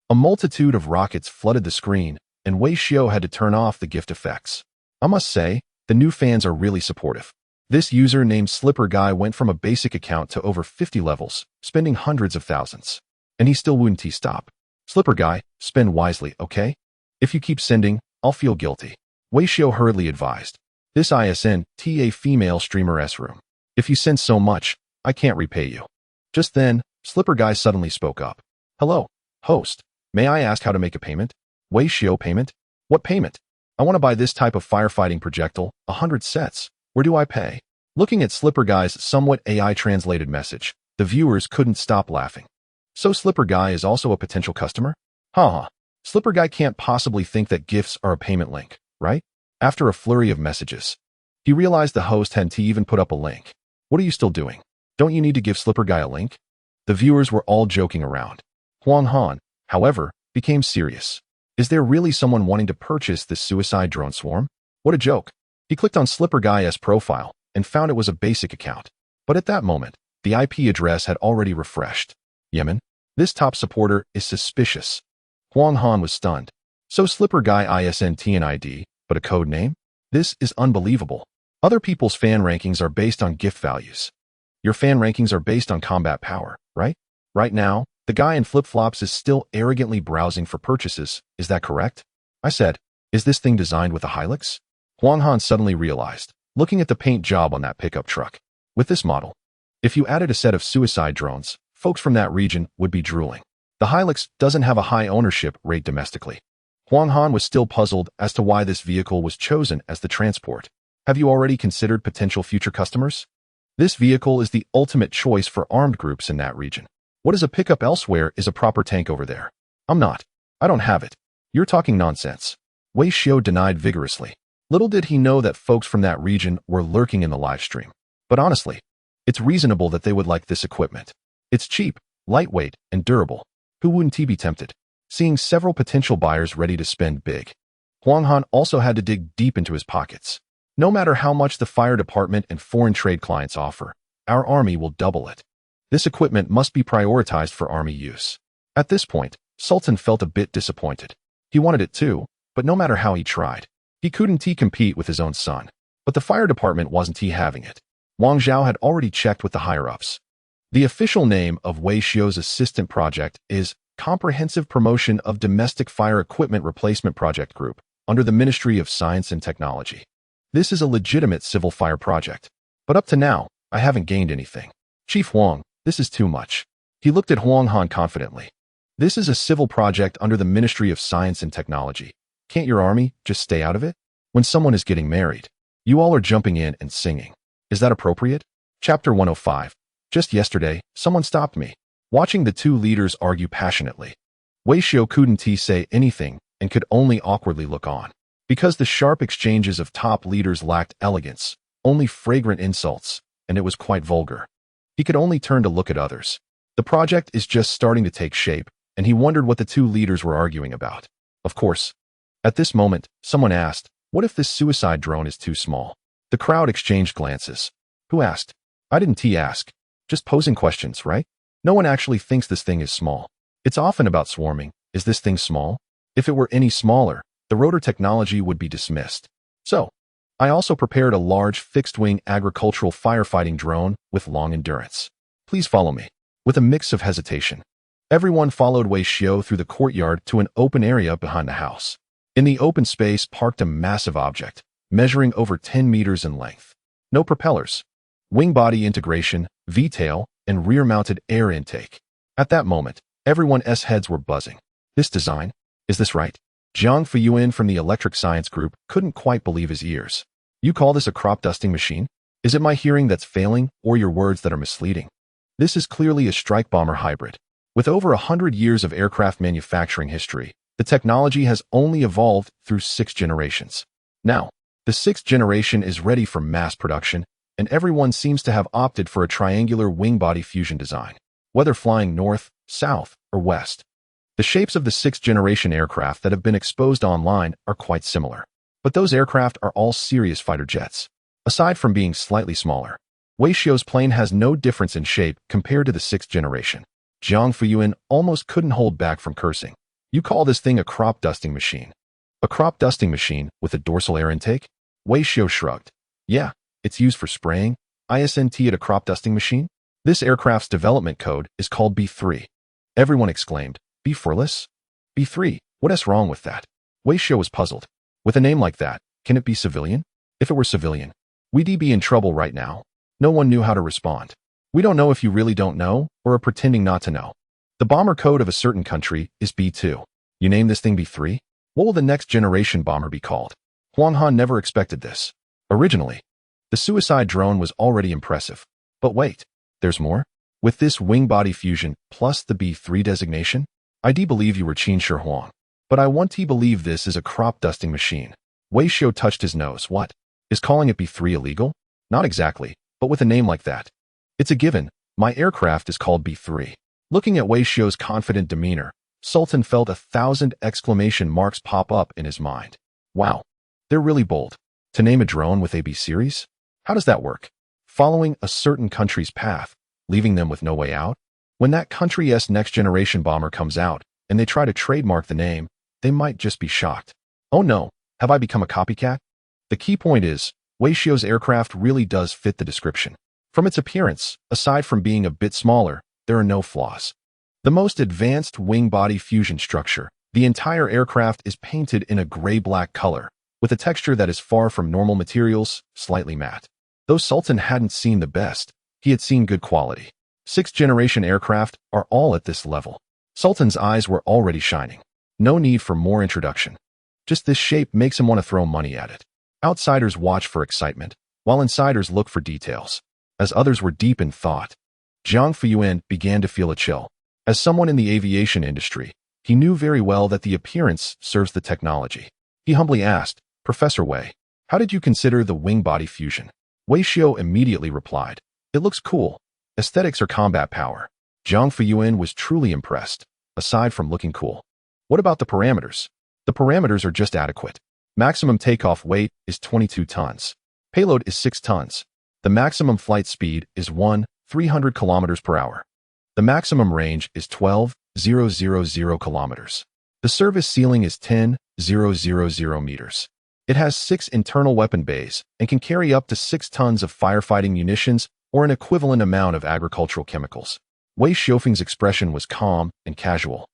A multitude of rockets flooded the screen, and Wei Xiu had to turn off the gift effects. I must say, the new fans are really supportive. This user named Slipper Guy went from a basic account to over 50 levels, spending hundreds of thousands. And he still wouldn't stop. Slipper Guy, spend wisely, okay? If you keep sending, I'll feel guilty. Wei Xiu hurriedly advised. This ISN, a female streamer's room. If you send so much, I can't repay you. Just then, Slipper Guy suddenly spoke up. Hello, host. May I ask how to make a payment? Wei Xiu payment? What payment? I want to buy this type of firefighting projectile, 100 sets. Where do I pay? Looking at Slipper Guy's somewhat AI-translated message, the viewers couldn't stop laughing. So Slipper Guy is also a potential customer? Haha. Slipper Guy can't possibly think that gifts are a payment link, right? After a flurry of messages, he realized the host hadn't even put up a link. What are you still doing? Don't you need to give Slipper Guy a link? The viewers were all joking around. Huang Han, however, became serious. Is there really someone wanting to purchase this suicide drone swarm? What a joke. He clicked on Slipper Guy's profile and found it was a basic account. But at that moment, the IP address had already refreshed. Yemen? This top supporter is suspicious. Huang Han was stunned. So Slipper Guy ISNT an ID, but a code name? This is unbelievable. Other people's fan rankings are based on gift values. Your fan rankings are based on combat power, right? Right now, the guy in flip-flops is still arrogantly browsing for purchases. Is that correct? I said, is this thing designed with a Hilux? Huang Han suddenly realized, looking at the paint job on that pickup truck. With this model, If you added a set of suicide drones, folks from that region would be drooling. The Hilux doesn't have a high ownership rate domestically. Huang Han was still puzzled as to why this vehicle was chosen as the transport. Have you already considered potential future customers? This vehicle is the ultimate choice for armed groups in that region. What is a pickup elsewhere is a proper tank over there. I'm not. I don't have it. You're talking nonsense. Wei Xiao denied vigorously. Little did he know that folks from that region were lurking in the live stream. But honestly, it's reasonable that they would like this equipment. It's cheap, lightweight, and durable. Who wouldn't he be tempted? Seeing several potential buyers ready to spend big, Huang Han also had to dig deep into his pockets. No matter how much the fire department and foreign trade clients offer, our army will double it. This equipment must be prioritized for army use. At this point, Sultan felt a bit disappointed. He wanted it too, but no matter how he tried, he couldn't compete with his own son. But the fire department wasn't having it. Wang Zhao had already checked with the higher-ups. The official name of Wei Xiao's assistant project is Comprehensive Promotion of Domestic Fire Equipment Replacement Project Group, under the Ministry of Science and Technology. This is a legitimate civil fire project. But up to now, I haven't gained anything. Chief Huang, this is too much. He looked at Huang Han confidently. This is a civil project under the Ministry of Science and Technology. Can't your army just stay out of it? When someone is getting married, you all are jumping in and singing. Is that appropriate? Chapter 105. Just yesterday, someone stopped me. Watching the two leaders argue passionately, Wei Xiao couldn't say anything and could only awkwardly look on. Because the sharp exchanges of top leaders lacked elegance, only fragrant insults, and it was quite vulgar. He could only turn to look at others. The project is just starting to take shape, and he wondered what the two leaders were arguing about. Of course. At this moment, someone asked, what if this suicide drone is too small? The crowd exchanged glances. Who asked? I didn't ask. Just posing questions, right? No one actually thinks this thing is small. It's often about swarming. Is this thing small? If it were any smaller, the rotor technology would be dismissed. So, I also prepared a large fixed-wing agricultural firefighting drone with long endurance. Please follow me. With a mix of hesitation, everyone followed Wei Xiao through the courtyard to an open area behind the house. In the open space parked a massive object, measuring over 10 meters in length. No propellers. Wing body integration, V-tail, and rear-mounted air intake. At that moment, everyone's heads were buzzing. This design? Is this right? Jiang Fuyuan from the Electric Science Group couldn't quite believe his ears. You call this a crop dusting machine? Is it my hearing that's failing, or your words that are misleading? This is clearly a strike bomber hybrid. With over 100 years of aircraft manufacturing history, the technology has only evolved through 6 generations. Now, the 6th generation is ready for mass production, and everyone seems to have opted for a triangular wing-body fusion design, whether flying north, south, or west. The shapes of the 6th generation aircraft that have been exposed online are quite similar. But those aircraft are all serious fighter jets. Aside from being slightly smaller, Wei Xiao's plane has no difference in shape compared to the 6th generation. Jiang Fuyuan almost couldn't hold back from cursing. You call this thing a crop dusting machine? A crop dusting machine with a dorsal air intake? Wei Xiao shrugged. Yeah. It's used for spraying, ISNT at a crop dusting machine? This aircraft's development code is called B3. Everyone exclaimed, B4less? B3, what's wrong with that? Wei Xiao was puzzled. With a name like that, can it be civilian? If it were civilian, we'd be in trouble right now. No one knew how to respond. We don't know if you really don't know, or are pretending not to know. The bomber code of a certain country is B2. You name this thing B3? What will the next generation bomber be called? Huang Han never expected this. Originally, the suicide drone was already impressive. But wait, there's more? With this wing-body fusion plus the B3 designation, I do believe you were Qin Shi Huang. But I want to believe this is a crop dusting machine. Wei Xiao touched his nose. What? Is calling it B3 illegal? Not exactly, but with a name like that. It's a given. My aircraft is called B3. Looking at Wei Xiao's confident demeanor, Sultan felt 1,000 exclamation marks pop up in his mind. Wow, they're really bold. To name a drone with a B series? How does that work? Following a certain country's path, leaving them with no way out? When that country's next-generation bomber comes out, and they try to trademark the name, they might just be shocked. Oh no, have I become a copycat? The key point is, Wei Xiao's aircraft really does fit the description. From its appearance, aside from being a bit smaller, there are no flaws. The most advanced wing-body fusion structure, the entire aircraft is painted in a gray-black color, with a texture that is far from normal materials, slightly matte. Though Sultan hadn't seen the best, He had seen good quality. Sixth-generation aircraft are all at this level. Sultan's eyes were already shining. No need for more introduction. Just this shape makes him want to throw money at it. Outsiders watch for excitement, while insiders look for details. As others were deep in thought, Jiang Fuyuan began to feel a chill. As someone in the aviation industry, he knew very well that the appearance serves the technology. He humbly asked, "Professor Wei, how did you consider the wing-body fusion?" Wei Xiao immediately replied, "It looks cool. Aesthetics or combat power." Jiang Fuyuan was truly impressed, aside from looking cool. What about the parameters? The parameters are just adequate. Maximum takeoff weight is 22 tons. Payload is 6 tons. The maximum flight speed is 300 kilometers per hour. The maximum range is 12,000 kilometers. The service ceiling is 10,000 meters. It has 6 internal weapon bays and can carry up to 6 tons of firefighting munitions or an equivalent amount of agricultural chemicals. Wei Xiaofeng's expression was calm and casual,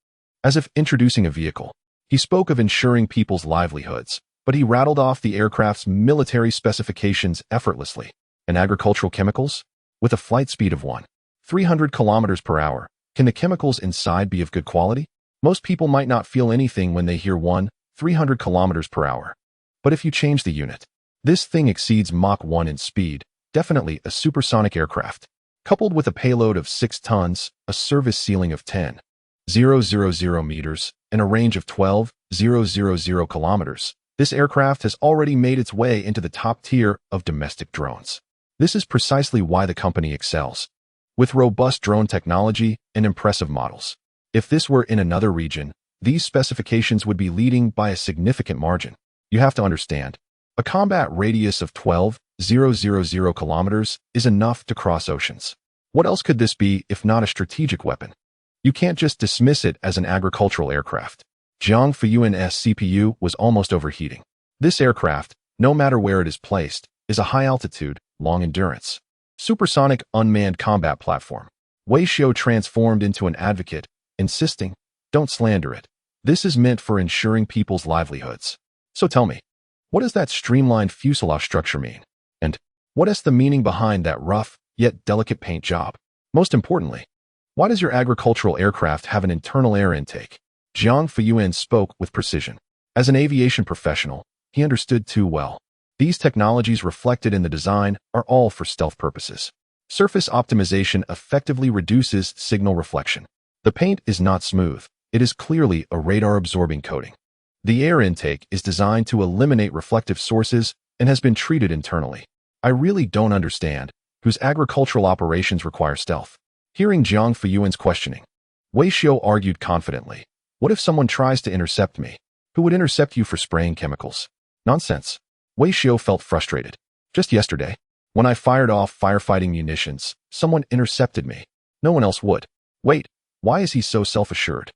as if introducing a vehicle. He spoke of ensuring people's livelihoods, but he rattled off the aircraft's military specifications effortlessly. And agricultural chemicals? With a flight speed of 300 kilometers per hour, can the chemicals inside be of good quality? Most people might not feel anything when they hear 300 kilometers per hour. But if you change the unit, this thing exceeds Mach 1 in speed, definitely a supersonic aircraft. Coupled with a payload of 6 tons, a service ceiling of 10,000 meters, and a range of 12,000 kilometers, this aircraft has already made its way into the top tier of domestic drones. This is precisely why the company excels, with robust drone technology and impressive models. If this were in another region, these specifications would be leading by a significant margin. You have to understand, a combat radius of 12,000 kilometers is enough to cross oceans. What else could this be if not a strategic weapon? You can't just dismiss it as an agricultural aircraft. Jiang Fuyuan's CPU was almost overheating. This aircraft, no matter where it is placed, is a high-altitude, long-endurance, supersonic unmanned combat platform. Wei Xiao transformed into an advocate, insisting, "Don't slander it. This is meant for ensuring people's livelihoods. So tell me, what does that streamlined fuselage structure mean? And what is the meaning behind that rough, yet delicate paint job? Most importantly, why does your agricultural aircraft have an internal air intake?" Jiang Fuyuan spoke with precision. As an aviation professional, he understood too well. These technologies reflected in the design are all for stealth purposes. Surface optimization effectively reduces signal reflection. The paint is not smooth. It is clearly a radar-absorbing coating. The air intake is designed to eliminate reflective sources and has been treated internally. I really don't understand whose agricultural operations require stealth. Hearing Jiang Fuyuan's questioning, Wei Xiao argued confidently. What if someone tries to intercept me? Who would intercept you for spraying chemicals? Nonsense. Wei Xiao felt frustrated. Just yesterday, when I fired off firefighting munitions, someone intercepted me. No one else would. Wait, why is he so self-assured?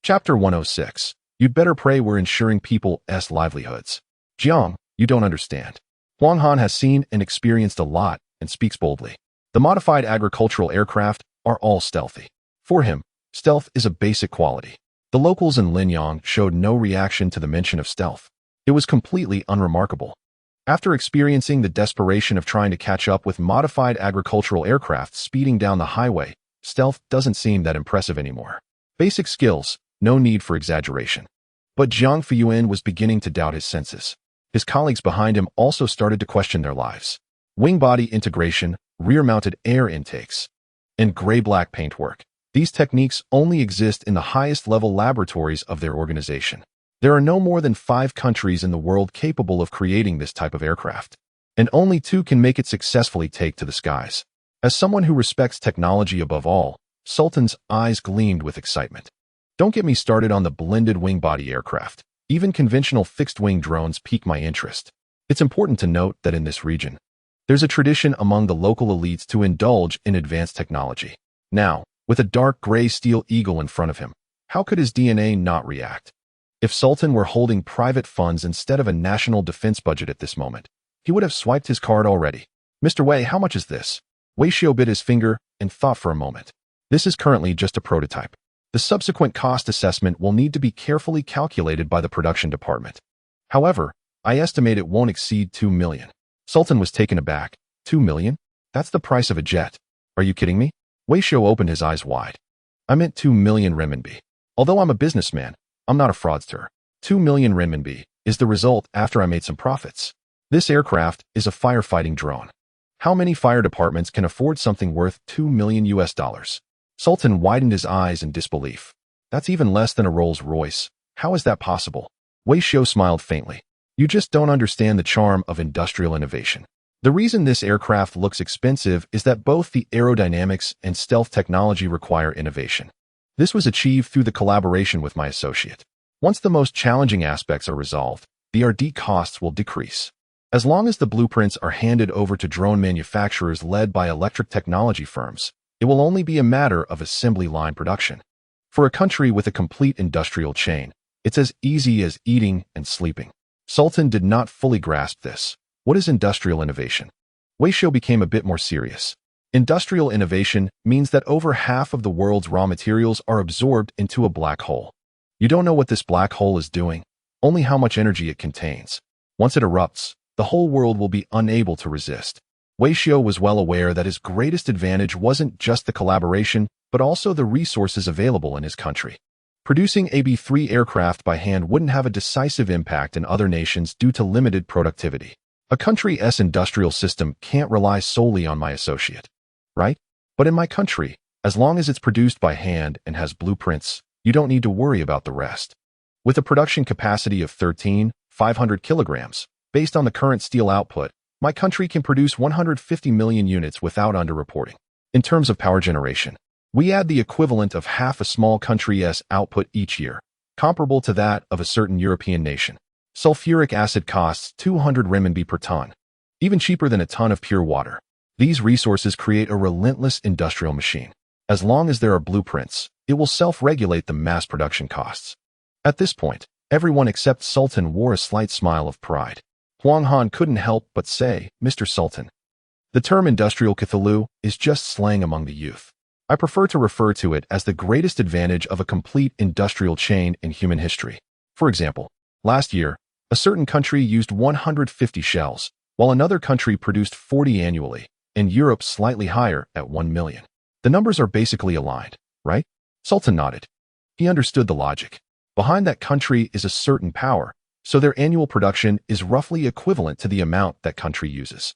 Chapter 106. You'd better pray we're ensuring people's livelihoods. Jiang, you don't understand. Huang Han has seen and experienced a lot and speaks boldly. The modified agricultural aircraft are all stealthy. For him, stealth is a basic quality. The locals in Linyang showed no reaction to the mention of stealth. It was completely unremarkable. After experiencing the desperation of trying to catch up with modified agricultural aircraft speeding down the highway, stealth doesn't seem that impressive anymore. Basic skills, no need for exaggeration. But Jiang Fuyuan was beginning to doubt his senses. His colleagues behind him also started to question their lives. Wing body integration, rear-mounted air intakes, and gray-black paintwork. These techniques only exist in the highest-level laboratories of their organization. There are no more than 5 countries in the world capable of creating this type of aircraft, and only 2 can make it successfully take to the skies. As someone who respects technology above all, Sultan's eyes gleamed with excitement. Don't get me started on the blended wing-body aircraft. Even conventional fixed-wing drones pique my interest. It's important to note that in this region, there's a tradition among the local elites to indulge in advanced technology. Now, with a dark gray steel eagle in front of him, how could his DNA not react? If Sultan were holding private funds instead of a national defense budget at this moment, he would have swiped his card already. "Mr. Wei, how much is this?" Wei Xiao bit his finger and thought for a moment. This is currently just a prototype. The subsequent cost assessment will need to be carefully calculated by the production department. However, I estimate it won't exceed 2 million. Sultan was taken aback. 2 million? That's the price of a jet. Are you kidding me? Wei Xiu opened his eyes wide. I meant 2 million renminbi. Although I'm a businessman, I'm not a fraudster. 2 million renminbi is the result after I made some profits. This aircraft is a firefighting drone. How many fire departments can afford something worth 2 million US dollars? Sultan widened his eyes in disbelief. That's even less than a Rolls-Royce. How is that possible? Wei Xiu smiled faintly. You just don't understand the charm of industrial innovation. The reason this aircraft looks expensive is that both the aerodynamics and stealth technology require innovation. This was achieved through the collaboration with my associate. Once the most challenging aspects are resolved, the R&D costs will decrease. As long as the blueprints are handed over to drone manufacturers led by electric technology firms, it will only be a matter of assembly line production. For a country with a complete industrial chain, it's as easy as eating and sleeping. Sultan did not fully grasp this. What is industrial innovation? Wei Xiu became a bit more serious. Industrial innovation means that over half of the world's raw materials are absorbed into a black hole. You don't know what this black hole is doing, only how much energy it contains. Once it erupts, the whole world will be unable to resist. Wei Xiu was well aware that his greatest advantage wasn't just the collaboration, but also the resources available in his country. Producing AB-3 aircraft by hand wouldn't have a decisive impact in other nations due to limited productivity. A country's industrial system can't rely solely on my associate, right? But in my country, as long as it's produced by hand and has blueprints, you don't need to worry about the rest. With a production capacity of 13,500 kilograms, based on the current steel output, my country can produce 150 million units without underreporting. In terms of power generation, we add the equivalent of half a small country's output each year, comparable to that of a certain European nation. Sulfuric acid costs 200 renminbi per ton, even cheaper than a ton of pure water. These resources create a relentless industrial machine. As long as there are blueprints, it will self-regulate the mass production costs. At this point, everyone except Sultan wore a slight smile of pride. Huang Han couldn't help but say, Mr. Sultan, the term industrial Cthulhu is just slang among the youth. I prefer to refer to it as the greatest advantage of a complete industrial chain in human history. For example, last year, a certain country used 150 shells, while another country produced 40 annually, and Europe slightly higher at 1 million. The numbers are basically aligned, right? Sultan nodded. He understood the logic. Behind that country is a certain power, so their annual production is roughly equivalent to the amount that country uses.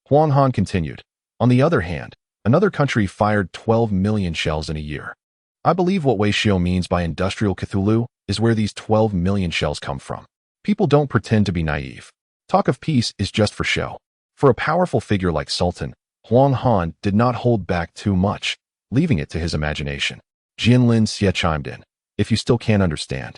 Huang Han continued. On the other hand, another country fired 12 million shells in a year. I believe what Wei Xiu means by industrial Cthulhu is where these 12 million shells come from. People don't pretend to be naive. Talk of peace is just for show. For a powerful figure like Sultan, Huang Han did not hold back too much, leaving it to his imagination. Jianlin Xie chimed in. If you still can't understand,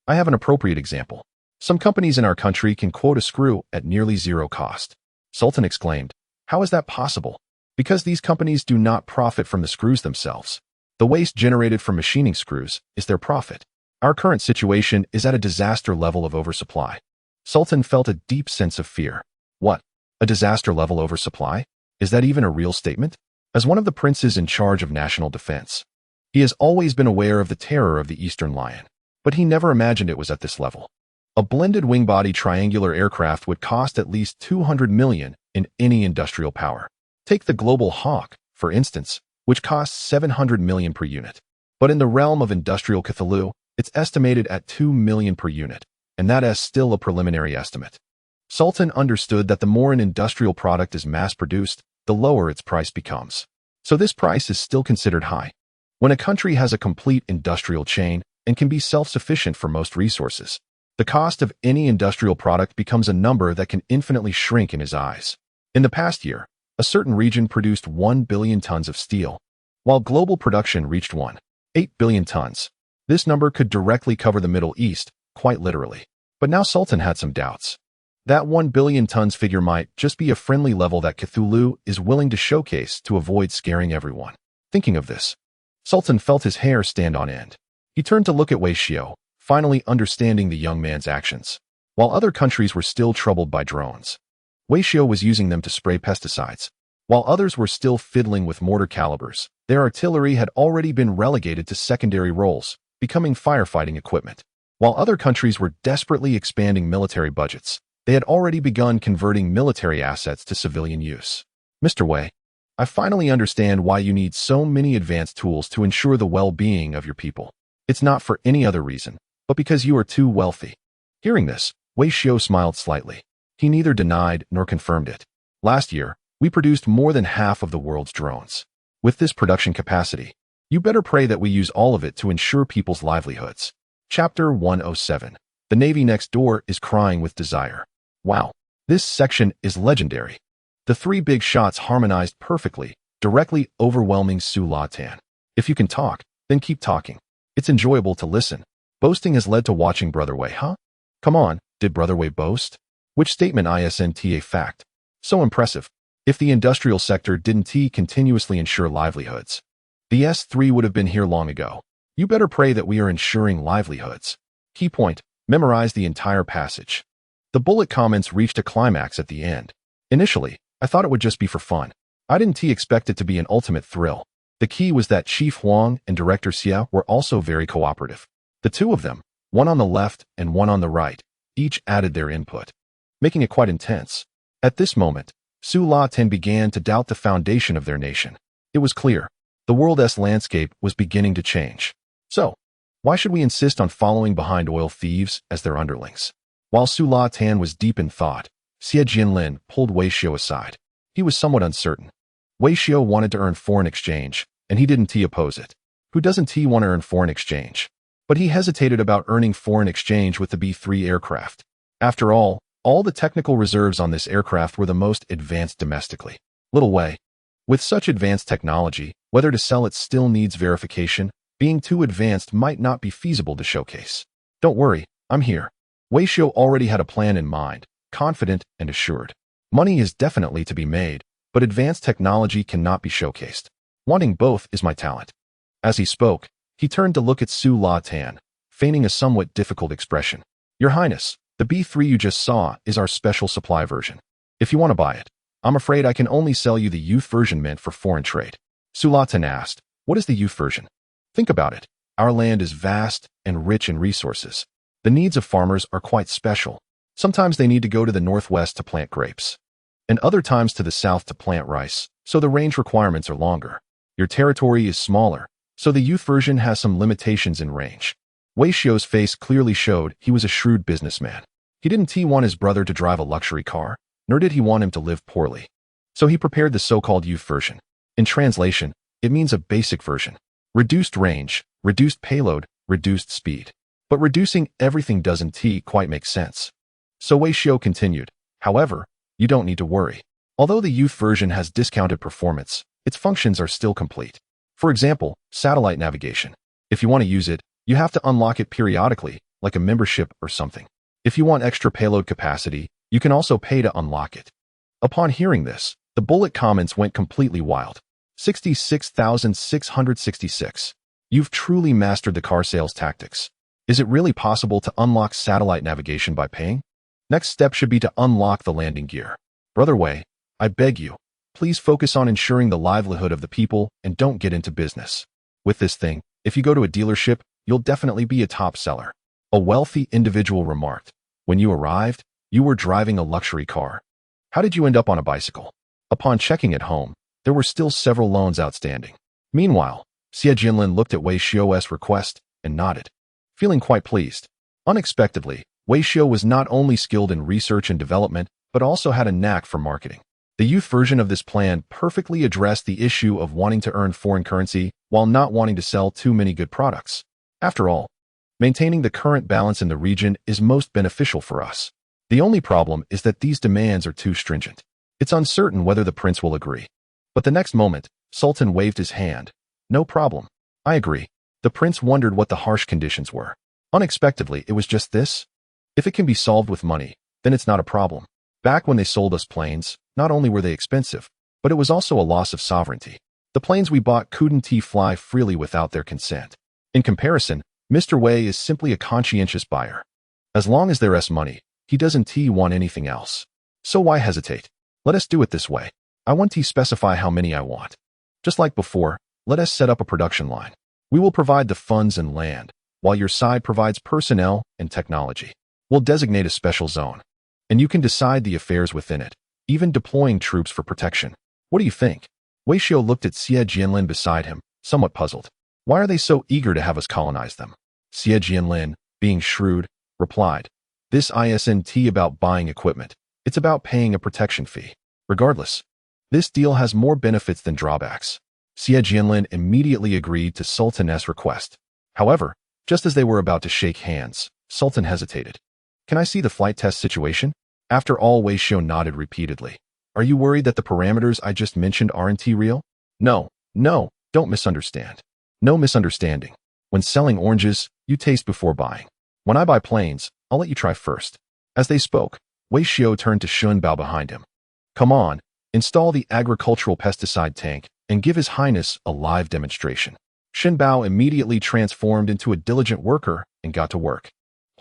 I have an appropriate example. Some companies in our country can quote a screw at nearly zero cost. Sultan exclaimed, how is that possible? Because these companies do not profit from the screws themselves. The waste generated from machining screws is their profit. Our current situation is at a disaster level of oversupply. Sultan felt a deep sense of fear. What? A disaster level oversupply? Is that even a real statement? As one of the princes in charge of national defense, he has always been aware of the terror of the Eastern Lion, but he never imagined it was at this level. A blended wing-body triangular aircraft would cost at least 200 million in any industrial power. Take the Global Hawk, for instance, which costs 700 million per unit. But in the realm of industrial Cthulhu, it's estimated at 2 million per unit, and that is still a preliminary estimate. Sultan understood that the more an industrial product is mass-produced, the lower its price becomes. So this price is still considered high. When a country has a complete industrial chain and can be self-sufficient for most resources, the cost of any industrial product becomes a number that can infinitely shrink in his eyes. In the past year, a certain region produced 1 billion tons of steel, while global production reached 1.8 billion tons. This number could directly cover the Middle East, quite literally. But now Sultan had some doubts. That 1 billion tons figure might just be a friendly level that Cthulhu is willing to showcase to avoid scaring everyone. Thinking of this, Sultan felt his hair stand on end. He turned to look at Wei Xiu, finally understanding the young man's actions. While other countries were still troubled by drones, Wei Xiu was using them to spray pesticides. While others were still fiddling with mortar calibers, their artillery had already been relegated to secondary roles, becoming firefighting equipment. While other countries were desperately expanding military budgets, they had already begun converting military assets to civilian use. Mr. Wei, I finally understand why you need so many advanced tools to ensure the well-being of your people. It's not for any other reason, but because you are too wealthy. Hearing this, Wei Xiao smiled slightly. He neither denied nor confirmed it. Last year, we produced more than half of the world's drones. With this production capacity, you better pray that we use all of it to ensure people's livelihoods. Chapter 107. The Navy next door is crying with desire. Wow, this section is legendary. The three big shots harmonized perfectly, directly overwhelming Su La-Tan. If you can talk, then keep talking. It's enjoyable to listen. Boasting has led to watching Brother Wei, huh? Come on, did Brother Wei boast? Which statement isn't a fact? So impressive. If the industrial sector didn't continuously ensure livelihoods, the S3 would have been here long ago. You better pray that we are ensuring livelihoods. Key point, memorize the entire passage. The bullet comments reached a climax at the end. Initially, I thought it would just be for fun. I didn't expect it to be an ultimate thrill. The key was that Chief Huang and Director Xia were also very cooperative. The two of them, one on the left and one on the right, each added their input, making it quite intense. At this moment, Su La-Tan began to doubt the foundation of their nation. It was clear, the world's landscape was beginning to change. So, why should we insist on following behind oil thieves as their underlings? While Su La-Tan was deep in thought, Xie Jinlin pulled Wei Xiao aside. He was somewhat uncertain. Wei Xiao wanted to earn foreign exchange, and he didn't oppose it. Who doesn't want to earn foreign exchange? But he hesitated about earning foreign exchange with the B-3 aircraft. After all the technical reserves on this aircraft were the most advanced domestically. Little Wei. With such advanced technology, whether to sell it still needs verification. Being too advanced might not be feasible to showcase. Don't worry, I'm here. Wei Xiao already had a plan in mind, confident and assured. Money is definitely to be made, but advanced technology cannot be showcased. Wanting both is my talent. As he spoke, he turned to look at Su La-Tan, feigning a somewhat difficult expression. Your Highness, the B-3 you just saw is our special supply version. If you want to buy it, I'm afraid I can only sell you the youth version meant for foreign trade. Su La-Tan asked, what is the youth version? Think about it. Our land is vast and rich in resources. The needs of farmers are quite special. Sometimes they need to go to the northwest to plant grapes, and other times to the south to plant rice, so the range requirements are longer. Your territory is smaller, so the youth version has some limitations in range. Wei Xiao's face clearly showed he was a shrewd businessman. He didn't want his brother to drive a luxury car, nor did he want him to live poorly. So he prepared the so-called youth version. In translation, it means a basic version. Reduced range, reduced payload, reduced speed. But reducing everything doesn't quite make sense. So Wei Xiao continued, however, you don't need to worry. Although the youth version has discounted performance, its functions are still complete. For example, satellite navigation. If you want to use it, you have to unlock it periodically, like a membership or something. If you want extra payload capacity, you can also pay to unlock it. Upon hearing this, the bullet comments went completely wild. 66,666. You've truly mastered the car sales tactics. Is it really possible to unlock satellite navigation by paying? Next step should be to unlock the landing gear. Brother Wei, I beg you, please focus on ensuring the livelihood of the people and don't get into business. With this thing, if you go to a dealership, you'll definitely be a top seller. A wealthy individual remarked. When you arrived, you were driving a luxury car. How did you end up on a bicycle? Upon checking at home, there were still several loans outstanding. Meanwhile, Xie Jinlin looked at Wei Xiao's request and nodded, feeling quite pleased. Unexpectedly, Wei Xiao was not only skilled in research and development, but also had a knack for marketing. The youth version of this plan perfectly addressed the issue of wanting to earn foreign currency while not wanting to sell too many good products. After all, maintaining the current balance in the region is most beneficial for us. The only problem is that these demands are too stringent. It's uncertain whether the prince will agree. But the next moment, Sultan waved his hand. No problem. I agree. The prince wondered what the harsh conditions were. Unexpectedly, it was just this. If it can be solved with money, then it's not a problem. Back when they sold us planes, not only were they expensive, but it was also a loss of sovereignty. The planes we bought couldn't fly freely without their consent. In comparison, Mr. Wei is simply a conscientious buyer. As long as there's money, he doesn't want anything else. So why hesitate? Let us do it this way. I want to specify how many I want. Just like before, let us set up a production line. We will provide the funds and land, while your side provides personnel and technology. We'll designate a special zone, and you can decide the affairs within it, even deploying troops for protection. What do you think? Wei Xiu looked at Xie Jianlin beside him, somewhat puzzled. Why are they so eager to have us colonize them? Xie Jianlin, being shrewd, replied, this isn't about buying equipment. It's about paying a protection fee. Regardless, this deal has more benefits than drawbacks. Xie Jianlin immediately agreed to Sultan's request. However, just as they were about to shake hands, Sultan hesitated. Can I see the flight test situation? After all, Wei Xiu nodded repeatedly. Are you worried that the parameters I just mentioned aren't real? No, don't misunderstand. No misunderstanding. When selling oranges, you taste before buying. When I buy planes, I'll let you try first. As they spoke, Wei Xiu turned to Xun Bao behind him. Come on, install the agricultural pesticide tank and give His Highness a live demonstration. Xun Bao immediately transformed into a diligent worker and got to work.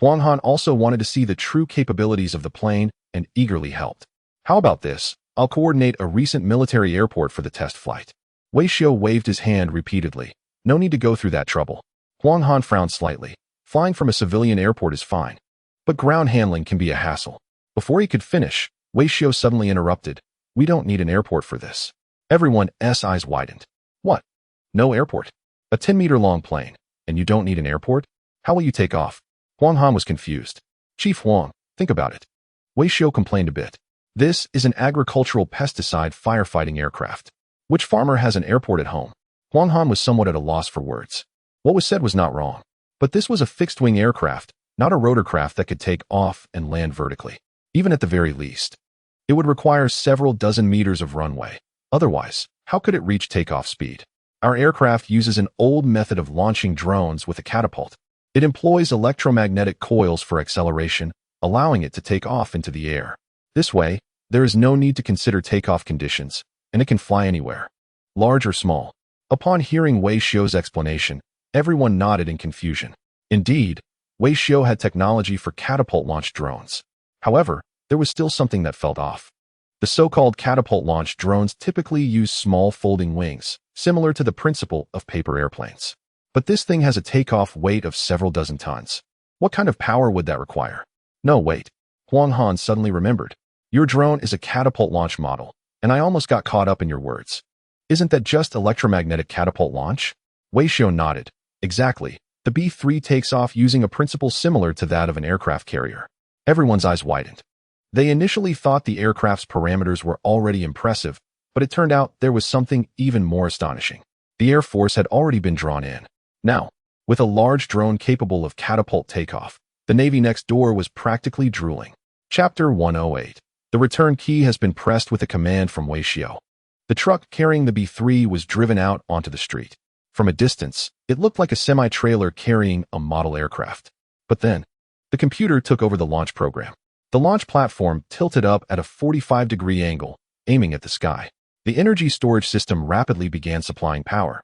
Huang Han also wanted to see the true capabilities of the plane and eagerly helped. How about this? I'll coordinate a recent military airport for the test flight. Wei Xiu waved his hand repeatedly. No need to go through that trouble. Huang Han frowned slightly. Flying from a civilian airport is fine, but ground handling can be a hassle. Before he could finish, Wei Xiu suddenly interrupted. We don't need an airport for this. Everyone's eyes widened. What? No airport? A 10-meter-long plane, and you don't need an airport? How will you take off? Huang Han was confused. Chief Huang, think about it. Wei Xiu complained a bit. This is an agricultural pesticide firefighting aircraft. Which farmer has an airport at home? Huang Han was somewhat at a loss for words. What was said was not wrong, but this was a fixed-wing aircraft, not a rotorcraft that could take off and land vertically. Even at the very least, it would require several dozen meters of runway. Otherwise, how could it reach takeoff speed? Our aircraft uses an old method of launching drones with a catapult. It employs electromagnetic coils for acceleration, allowing it to take off into the air. This way, there is no need to consider takeoff conditions, and it can fly anywhere, large or small. Upon hearing Wei Xiu's explanation, everyone nodded in confusion. Indeed, Wei Xiu had technology for catapult-launched drones. However, there was still something that felt off. The so-called catapult-launched drones typically use small folding wings, similar to the principle of paper airplanes. But this thing has a takeoff weight of several dozen tons. What kind of power would that require? No, wait. Huang Han suddenly remembered. Your drone is a catapult launch model, and I almost got caught up in your words. Isn't that just electromagnetic catapult launch? Wei Xiu nodded. Exactly. The B-3 takes off using a principle similar to that of an aircraft carrier. Everyone's eyes widened. They initially thought the aircraft's parameters were already impressive, but it turned out there was something even more astonishing. The Air Force had already been drawn in. Now, with a large drone capable of catapult takeoff, the Navy next door was practically drooling. Chapter 108. The return key has been pressed with a command from Wei Xiu. The truck carrying the B-3 was driven out onto the street. From a distance, it looked like a semi-trailer carrying a model aircraft. But then, the computer took over the launch program. The launch platform tilted up at a 45-degree angle, aiming at the sky. The energy storage system rapidly began supplying power,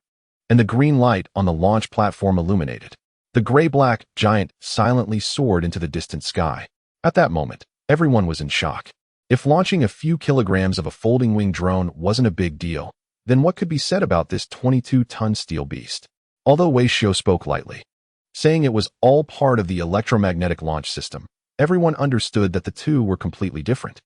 and the green light on the launch platform illuminated. The gray-black giant silently soared into the distant sky. At that moment, everyone was in shock. If launching a few kilograms of a folding-wing drone wasn't a big deal, then what could be said about this 22-ton steel beast? Although Wei Xiu spoke lightly, saying it was all part of the electromagnetic launch system, everyone understood that the two were completely different.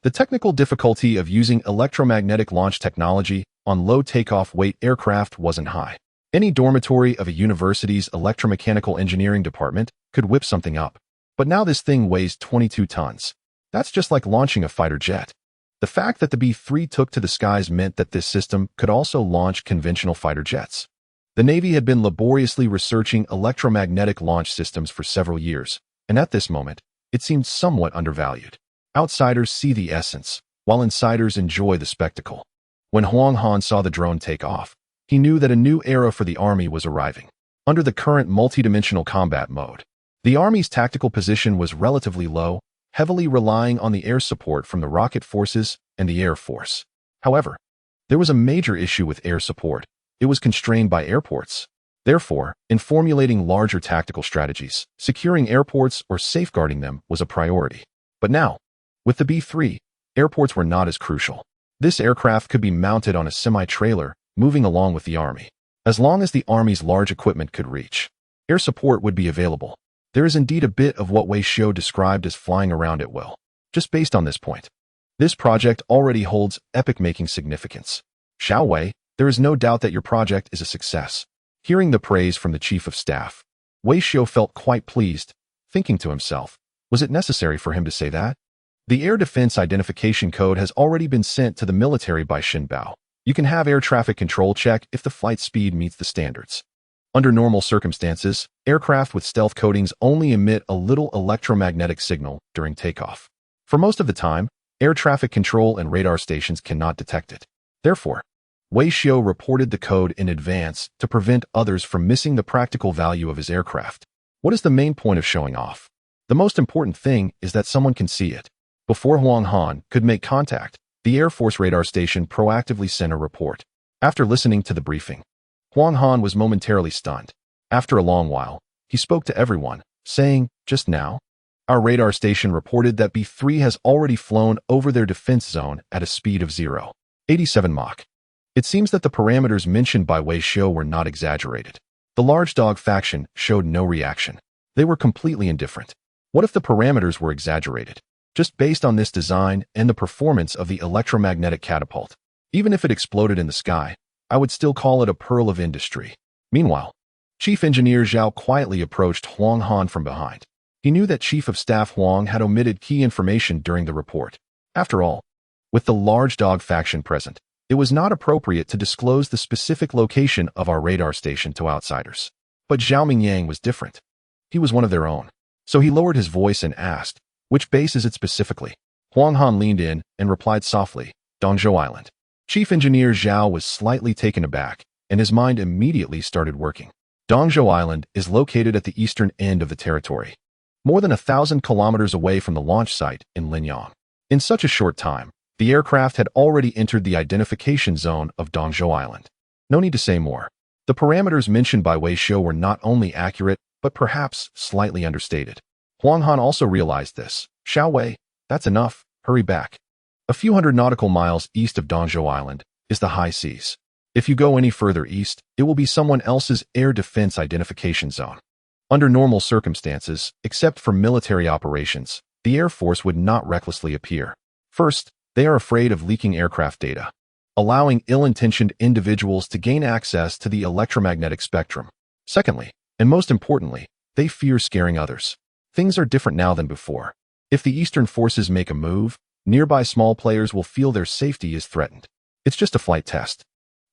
The technical difficulty of using electromagnetic launch technology on low takeoff weight aircraft wasn't high. Any dormitory of a university's electromechanical engineering department could whip something up. But now this thing weighs 22 tons. That's just like launching a fighter jet. The fact that the B-3 took to the skies meant that this system could also launch conventional fighter jets. The Navy had been laboriously researching electromagnetic launch systems for several years, and at this moment, it seemed somewhat undervalued. Outsiders see the essence, while insiders enjoy the spectacle. When Huang Han saw the drone take off, he knew that a new era for the Army was arriving. Under the current multidimensional combat mode, the Army's tactical position was relatively low, heavily relying on the air support from the rocket forces and the Air Force. However, there was a major issue with air support. It was constrained by airports. Therefore, in formulating larger tactical strategies, securing airports or safeguarding them was a priority. But now, with the B-3, airports were not as crucial. This aircraft could be mounted on a semi-trailer, moving along with the Army. As long as the Army's large equipment could reach, air support would be available. There is indeed a bit of what Wei Xiu described as flying around at will. Just based on this point, this project already holds epic-making significance. Xiao Wei, there is no doubt that your project is a success. Hearing the praise from the chief of staff, Wei Xiu felt quite pleased, thinking to himself, was it necessary for him to say that? The air defense identification code has already been sent to the military by Xinbao. You can have air traffic control check if the flight speed meets the standards. Under normal circumstances, aircraft with stealth coatings only emit a little electromagnetic signal during takeoff. For most of the time, air traffic control and radar stations cannot detect it. Therefore, Wei Xiu reported the code in advance to prevent others from missing the practical value of his aircraft. What is the main point of showing off? The most important thing is that someone can see it. Before Huang Han could make contact, the Air Force radar station proactively sent a report. After listening to the briefing, Huang Han was momentarily stunned. After a long while, he spoke to everyone, saying, just now, our radar station reported that B-3 has already flown over their defense zone at a speed of 0.87 Mach. It seems that the parameters mentioned by Wei Xiu were not exaggerated. The large dog faction showed no reaction. They were completely indifferent. What if the parameters were exaggerated? Just based on this design and the performance of the electromagnetic catapult. Even if it exploded in the sky, I would still call it a pearl of industry. Meanwhile, Chief Engineer Zhao quietly approached Huang Han from behind. He knew that Chief of Staff Huang had omitted key information during the report. After all, with the large dog faction present, it was not appropriate to disclose the specific location of our radar station to outsiders. But Zhao Mingyang was different. He was one of their own. So he lowered his voice and asked, which base is it specifically? Huang Han leaned in and replied softly, Dongzhou Island. Chief Engineer Zhao was slightly taken aback, and his mind immediately started working. Dongzhou Island is located at the eastern end of the territory, more than 1,000 kilometers away from the launch site in Linyang. In such a short time, the aircraft had already entered the identification zone of Dongzhou Island. No need to say more. The parameters mentioned by Wei Xiu were not only accurate, but perhaps slightly understated. Huang Han also realized this. Xiao Wei, that's enough, hurry back. A few hundred nautical miles east of Dongzhou Island is the high seas. If you go any further east, it will be someone else's air defense identification zone. Under normal circumstances, except for military operations, the Air Force would not recklessly appear. First, they are afraid of leaking aircraft data, allowing ill-intentioned individuals to gain access to the electromagnetic spectrum. Secondly, and most importantly, they fear scaring others. Things are different now than before. If the Eastern forces make a move, nearby small players will feel their safety is threatened. It's just a flight test.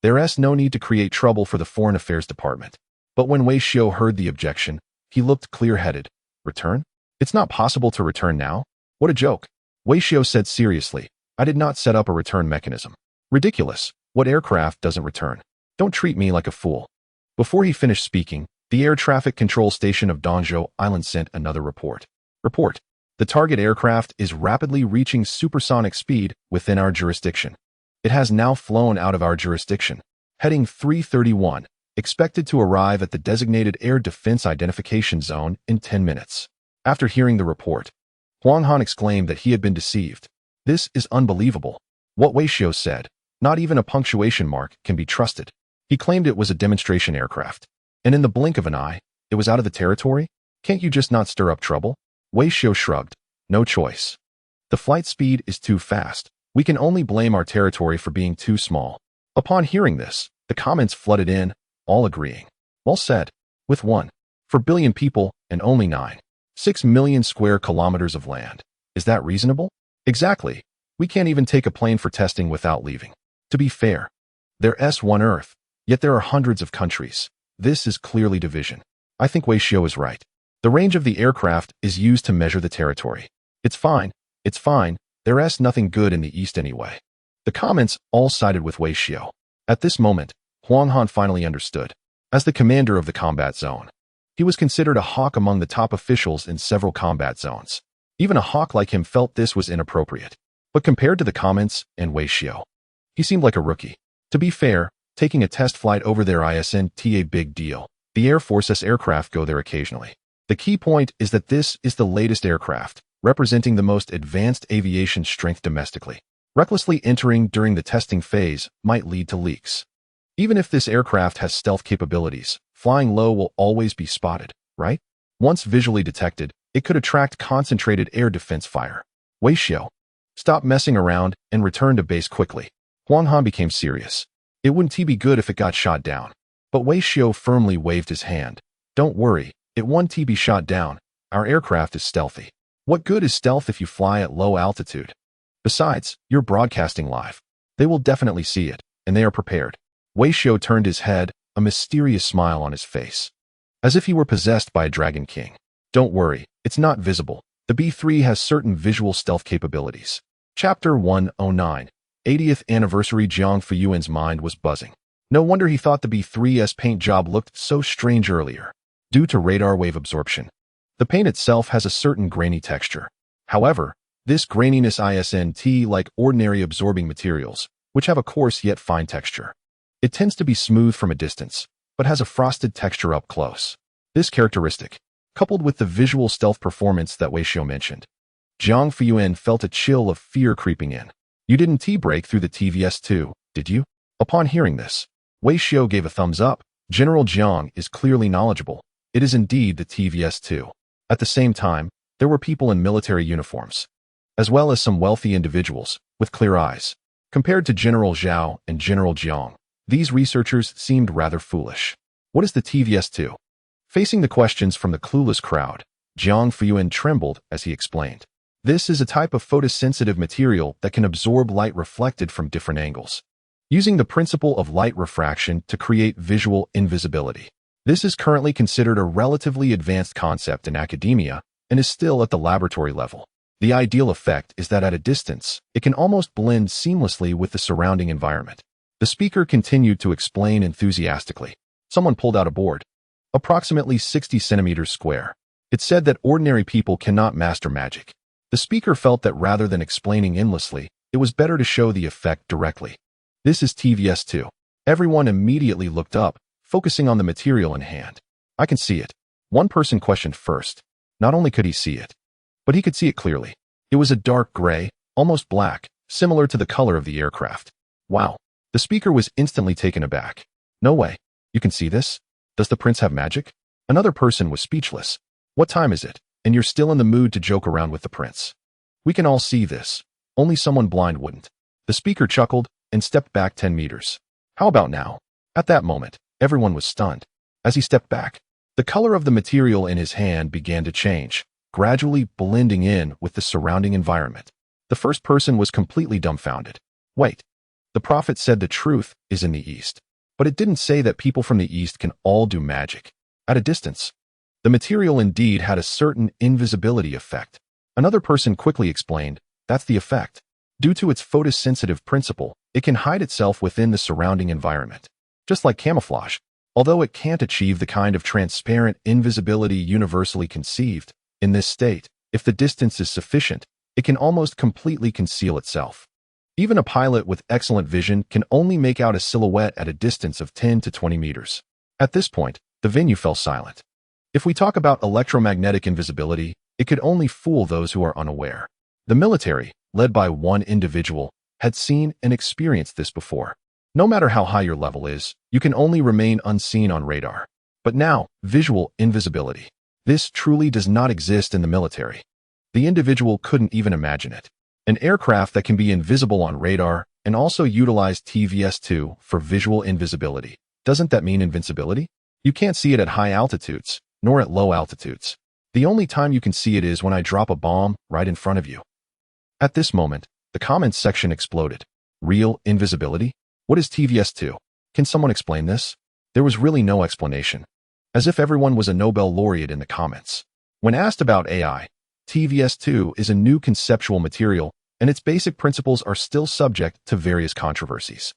There's no need to create trouble for the Foreign Affairs Department. But when Wei Xiu heard the objection, he looked clear-headed. Return? It's not possible to return now? What a joke. Wei Xiu said seriously, I did not set up a return mechanism. Ridiculous. What aircraft doesn't return? Don't treat me like a fool. Before he finished speaking, the air traffic control station of Dongzhou Island sent another report. Report. The target aircraft is rapidly reaching supersonic speed within our jurisdiction. It has now flown out of our jurisdiction. Heading 331, expected to arrive at the designated air defense identification zone in 10 minutes. After hearing the report, Huang Han exclaimed that he had been deceived. This is unbelievable. What Wei Xiu said, not even a punctuation mark can be trusted. He claimed it was a demonstration aircraft. And in the blink of an eye, it was out of the territory? Can't you just not stir up trouble? Wei Xiu shrugged. No choice. The flight speed is too fast. We can only blame our territory for being too small. Upon hearing this, the comments flooded in, all agreeing. Well said. With 1 billion people and only 9.6 million square kilometers of land. Is that reasonable? Exactly. We can't even take a plane for testing without leaving. To be fair, there's one Earth, yet there are hundreds of countries. This is clearly division. I think Wei Xiu is right. The range of the aircraft is used to measure the territory. It's fine. There's nothing good in the East anyway. The comments all sided with Wei Xiu. At this moment, Huang Han finally understood. As the commander of the combat zone, he was considered a hawk among the top officials in several combat zones. Even a hawk like him felt this was inappropriate. But compared to the comments and Wei Xiu, he seemed like a rookie. To be fair, taking a test flight over there isn't a big deal. The Air Force's aircraft go there occasionally. The key point is that this is the latest aircraft, representing the most advanced aviation strength domestically. Recklessly entering during the testing phase might lead to leaks. Even if this aircraft has stealth capabilities, flying low will always be spotted, right? Once visually detected, it could attract concentrated air defense fire. Wei Xiu, stop messing around and return to base quickly. Huang Han became serious. It wouldn't be good if it got shot down. But Wei Xiu firmly waved his hand. Don't worry, it won't be shot down. Our aircraft is stealthy. What good is stealth if you fly at low altitude? Besides, you're broadcasting live. They will definitely see it, and they are prepared. Wei Xiu turned his head, a mysterious smile on his face, as if he were possessed by a Dragon King. Don't worry, it's not visible. The B3 has certain visual stealth capabilities. Chapter 109. 80th Anniversary. Jiang Fuyuan's mind was buzzing. No wonder he thought the B3's paint job looked so strange earlier. Due to radar wave absorption, the paint itself has a certain grainy texture. However, this graininess isn't like ordinary absorbing materials, which have a coarse yet fine texture. It tends to be smooth from a distance, but has a frosted texture up close. This characteristic, coupled with the visual stealth performance that Wei Xiu mentioned, Jiang Fuyuan felt a chill of fear creeping in. You didn't break through the TVS-2, did you? Upon hearing this, Wei Xiu gave a thumbs up. General Jiang is clearly knowledgeable. It is indeed the TVS-2. At the same time, there were people in military uniforms, as well as some wealthy individuals with clear eyes. Compared to General Zhao and General Jiang, these researchers seemed rather foolish. What is the TVS-2? Facing the questions from the clueless crowd, Jiang Fuyuan trembled as he explained. This is a type of photosensitive material that can absorb light reflected from different angles, using the principle of light refraction to create visual invisibility. This is currently considered a relatively advanced concept in academia and is still at the laboratory level. The ideal effect is that at a distance, it can almost blend seamlessly with the surrounding environment. The speaker continued to explain enthusiastically. Someone pulled out a board, approximately 60 centimeters square. It said that ordinary people cannot master magic. The speaker felt that rather than explaining endlessly, it was better to show the effect directly. This is TVS-2. Everyone immediately looked up, focusing on the material in hand. I can see it. One person questioned first. Not only could he see it, but he could see it clearly. It was a dark gray, almost black, similar to the color of the aircraft. Wow. The speaker was instantly taken aback. No way. You can see this? Does the prince have magic? Another person was speechless. What time is it? And you're still in the mood to joke around with the prince? We can all see this. Only someone blind wouldn't. The speaker chuckled and stepped back 10 meters. How about now? At that moment, everyone was stunned. As he stepped back, the color of the material in his hand began to change, gradually blending in with the surrounding environment. The first person was completely dumbfounded. Wait. The prophet said the truth is in the East. But it didn't say that people from the East can all do magic. At a distance, the material indeed had a certain invisibility effect. Another person quickly explained, that's the effect. Due to its photosensitive principle, it can hide itself within the surrounding environment. Just like camouflage, although it can't achieve the kind of transparent invisibility universally conceived. In this state, if the distance is sufficient, it can almost completely conceal itself. Even a pilot with excellent vision can only make out a silhouette at a distance of 10 to 20 meters. At this point, the venue fell silent. If we talk about electromagnetic invisibility, it could only fool those who are unaware. The military, led by one individual, had seen and experienced this before. No matter how high your level is, you can only remain unseen on radar. But now, visual invisibility. This truly does not exist in the military. The individual couldn't even imagine it. An aircraft that can be invisible on radar and also utilize TVS-2 for visual invisibility. Doesn't that mean invincibility? You can't see it at high altitudes, nor at low altitudes. The only time you can see it is when I drop a bomb right in front of you. At this moment, the comments section exploded. Real invisibility? What is TVS-2? Can someone explain this? There was really no explanation. As if everyone was a Nobel laureate in the comments. When asked about AI, TVS-2 is a new conceptual material, and its basic principles are still subject to various controversies.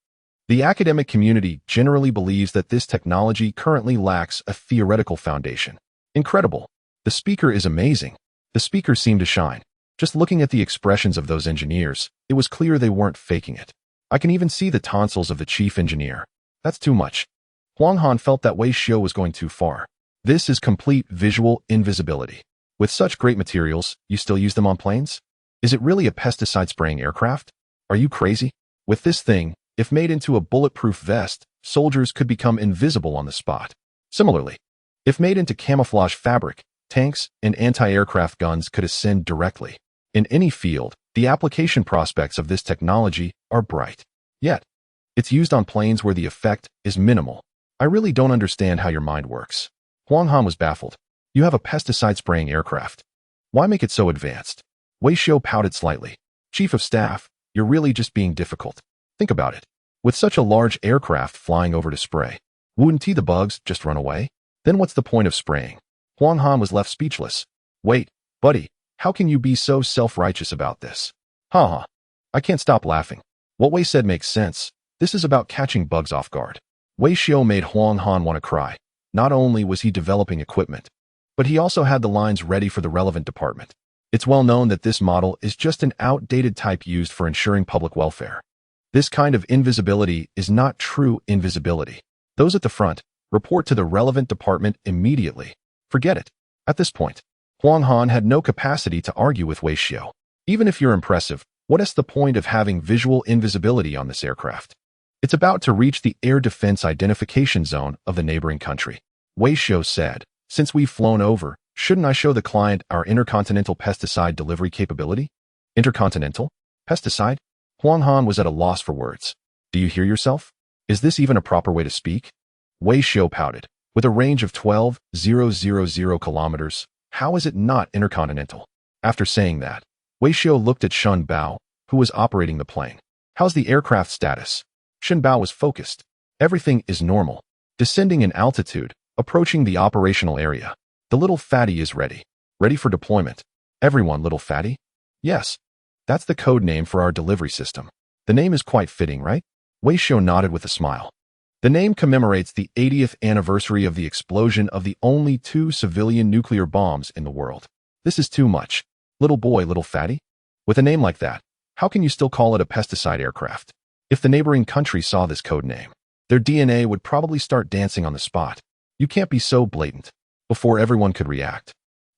The academic community generally believes that this technology currently lacks a theoretical foundation. Incredible. The speaker is amazing. The speaker seemed to shine. Just looking at the expressions of those engineers, it was clear they weren't faking it. I can even see the tonsils of the chief engineer. That's too much. Huang Han felt that Wei Xiu was going too far. This is complete visual invisibility. With such great materials, you still use them on planes? Is it really a pesticide-spraying aircraft? Are you crazy? With this thing, if made into a bulletproof vest, soldiers could become invisible on the spot. Similarly, if made into camouflage fabric, tanks and anti-aircraft guns could ascend directly. In any field, the application prospects of this technology are bright. Yet, It's used on planes where the effect is minimal. I really don't understand how your mind works. Huang Han was baffled. You have a pesticide-spraying aircraft. Why make it so advanced? Wei Xiu pouted slightly. Chief of Staff, you're really just being difficult. Think about it. With such a large aircraft flying over to spray, wouldn't the bugs just run away? Then what's the point of spraying? Huang Han was left speechless. Wait, buddy, how can you be so self-righteous about this? Haha. I can't stop laughing. What Wei said makes sense. This is about catching bugs off guard. Wei Xiu made Huang Han want to cry. Not only was he developing equipment, but he also had the lines ready for the relevant department. It's well known that this model is just an outdated type used for ensuring public welfare. This kind of invisibility is not true invisibility. Those at the front report to the relevant department immediately. Forget it. At this point, Huang Han had no capacity to argue with Wei Xiu. Even if you're impressive, what is the point of having visual invisibility on this aircraft? It's about to reach the air defense identification zone of the neighboring country. Wei Xiu said, since we've flown over, shouldn't I show the client our intercontinental pesticide delivery capability? Intercontinental? Pesticide? Huang Han was at a loss for words. Do you hear yourself? Is this even a proper way to speak? Wei Xiu pouted. With a range of 12,000 kilometers, how is it not intercontinental? After saying that, Wei Xiu looked at Shun Bao, who was operating the plane. How's the aircraft status? Shun Bao was focused. Everything is normal. Descending in altitude, approaching the operational area. The little fatty is ready. Ready for deployment. Everyone, little fatty? Yes. That's the code name for our delivery system. The name is quite fitting, right? Wei Xiu nodded with a smile. The name commemorates the 80th anniversary of the explosion of the only 2 civilian nuclear bombs in the world. This is too much. Little boy, little fatty? With a name like that, how can you still call it a pesticide aircraft? If the neighboring country saw this code name, their DNA would probably start dancing on the spot. You can't be so blatant. Before everyone could react,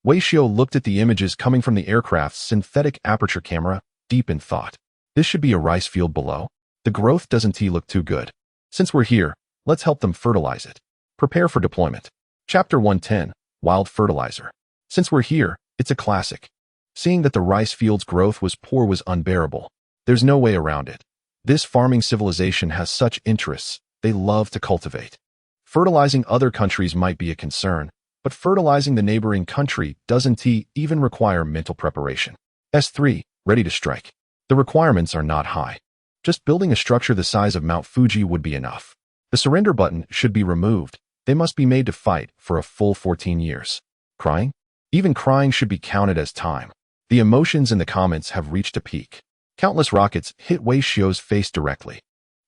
Wei Xiu looked at the images coming from the aircraft's synthetic aperture camera, deep in thought. This should be a rice field below. The growth doesn't look too good. Since we're here, let's help them fertilize it. Prepare for deployment. Chapter 110, Wild Fertilizer. Since we're here, it's a classic. Seeing that the rice field's growth was poor was unbearable. There's no way around it. This farming civilization has such interests, they love to cultivate. Fertilizing other countries might be a concern, but fertilizing the neighboring country doesn't even require mental preparation. S3, ready to strike. The requirements are not high. Just building a structure the size of Mount Fuji would be enough. The surrender button should be removed. They must be made to fight for a full 14 years. Crying? Even crying should be counted as time. The emotions in the comments have reached a peak. Countless rockets hit Wei Xiu's face directly.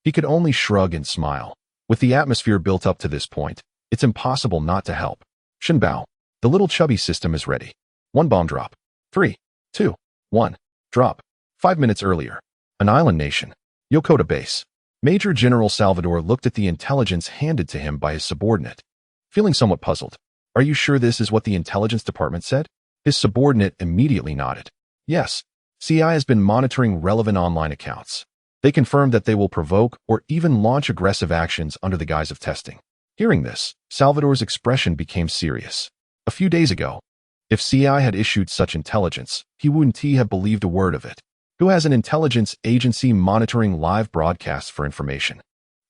He could only shrug and smile. With the atmosphere built up to this point, it's impossible not to help. Shun Bao, the little chubby system is ready. 1 bomb drop. 3, 2, 1, drop. 5 minutes earlier. An island nation. Yokota base. Major General Salvador looked at the intelligence handed to him by his subordinate, feeling somewhat puzzled. Are you sure this is what the intelligence department said? His subordinate immediately nodded. Yes. CI has been monitoring relevant online accounts. They confirmed that they will provoke or even launch aggressive actions under the guise of testing. Hearing this, Salvador's expression became serious. A few days ago, if CI had issued such intelligence, he wouldn't have believed a word of it. Who has an intelligence agency monitoring live broadcasts for information?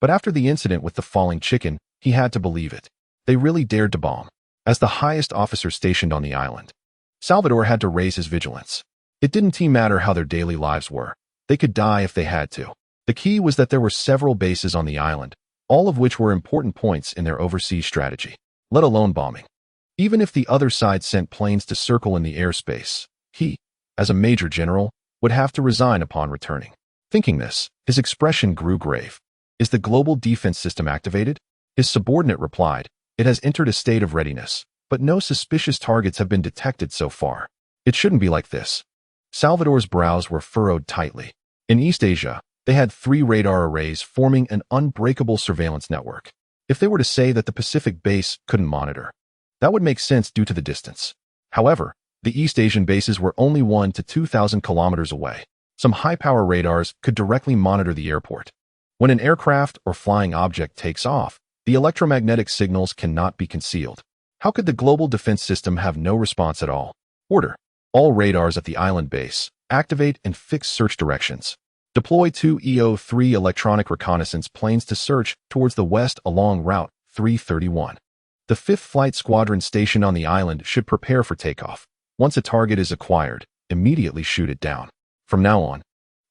But after the incident with the falling chicken, he had to believe it. They really dared to bomb. As the highest officer stationed on the island, Salvador had to raise his vigilance. It didn't matter how their daily lives were. They could die if they had to. The key was that there were several bases on the island, all of which were important points in their overseas strategy, let alone bombing. Even if the other side sent planes to circle in the airspace, he, as a major general, would have to resign upon returning. Thinking this, his expression grew grave. Is the global defense system activated? His subordinate replied, it has entered a state of readiness, but no suspicious targets have been detected so far. It shouldn't be like this. Salvador's brows were furrowed tightly. In East Asia, they had 3 radar arrays forming an unbreakable surveillance network. If they were to say that the Pacific base couldn't monitor, that would make sense due to the distance. However, the East Asian bases were only 1 to 2,000 kilometers away. Some high-power radars could directly monitor the airport. When an aircraft or flying object takes off, the electromagnetic signals cannot be concealed. How could the global defense system have no response at all? Order. All radars at the island base, activate and fix search directions. Deploy 2 EO-3 electronic reconnaissance planes to search towards the west along Route 331. The 5th Flight Squadron stationed on the island should prepare for takeoff. Once a target is acquired, immediately shoot it down. From now on,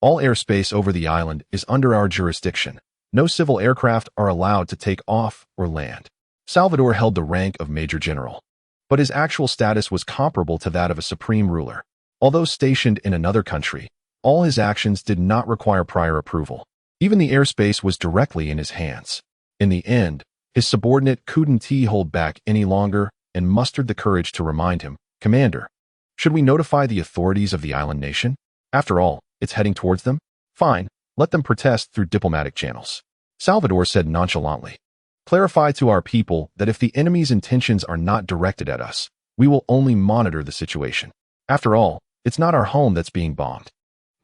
all airspace over the island is under our jurisdiction. No civil aircraft are allowed to take off or land. Salvador held the rank of Major General, but his actual status was comparable to that of a supreme ruler. Although stationed in another country, all his actions did not require prior approval. Even the airspace was directly in his hands. In the end, his subordinate couldn't hold back any longer and mustered the courage to remind him, "Commander, should we notify the authorities of the island nation? After all, it's heading towards them? Fine, let them protest through diplomatic channels." Salvador said nonchalantly, "Clarify to our people that if the enemy's intentions are not directed at us, we will only monitor the situation. After all, it's not our home that's being bombed."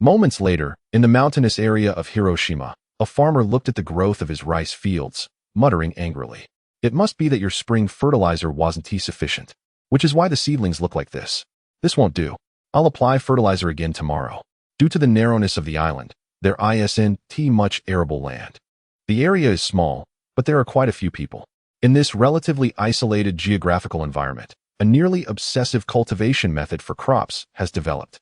Moments later, in the mountainous area of Hiroshima, a farmer looked at the growth of his rice fields, muttering angrily, "It must be that your spring fertilizer wasn't sufficient, which is why the seedlings look like this. This won't do. I'll apply fertilizer again tomorrow." Due to the narrowness of the island, there isn't much arable land. The area is small, but there are quite a few people. In this relatively isolated geographical environment, a nearly obsessive cultivation method for crops has developed.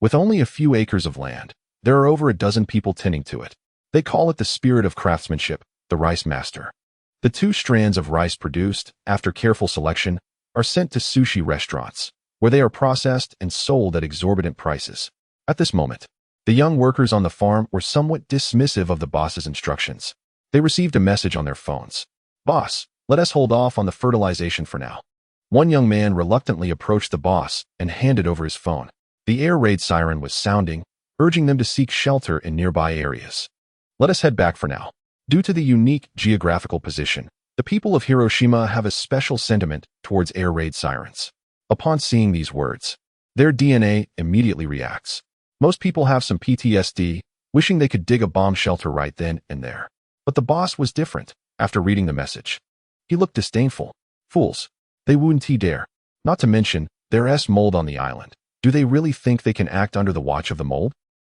With only a few acres of land, there are over a dozen people tending to it. They call it the spirit of craftsmanship, the rice master. The 2 strands of rice produced, after careful selection, are sent to sushi restaurants, where they are processed and sold at exorbitant prices. At this moment, the young workers on the farm were somewhat dismissive of the boss's instructions. They received a message on their phones. "Boss, let us hold off on the fertilization for now." One young man reluctantly approached the boss and handed over his phone. The air raid siren was sounding, urging them to seek shelter in nearby areas. "Let us head back for now." Due to the unique geographical position, the people of Hiroshima have a special sentiment towards air raid sirens. Upon seeing these words, their DNA immediately reacts. Most people have some PTSD, wishing they could dig a bomb shelter right then and there. But the boss was different. After reading the message, he looked disdainful. "Fools. They wouldn't dare. Not to mention, there's mold on the island. Do they really think they can act under the watch of the mold?"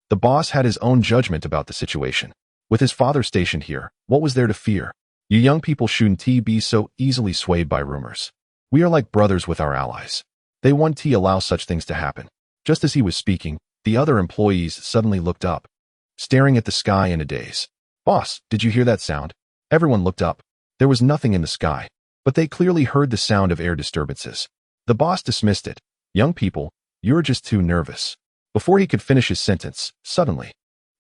The boss had his own judgment about the situation. With his father stationed here, what was there to fear? You young people shouldn't be so easily swayed by rumors. We are like brothers with our allies. They won't allow such things to happen. Just as he was speaking, the other employees suddenly looked up, staring at the sky in a daze. "Boss, did you hear that sound?" Everyone looked up. There was nothing in the sky, but they clearly heard the sound of air disturbances. The boss dismissed it. "Young people, you're just too nervous." Before he could finish his sentence, suddenly,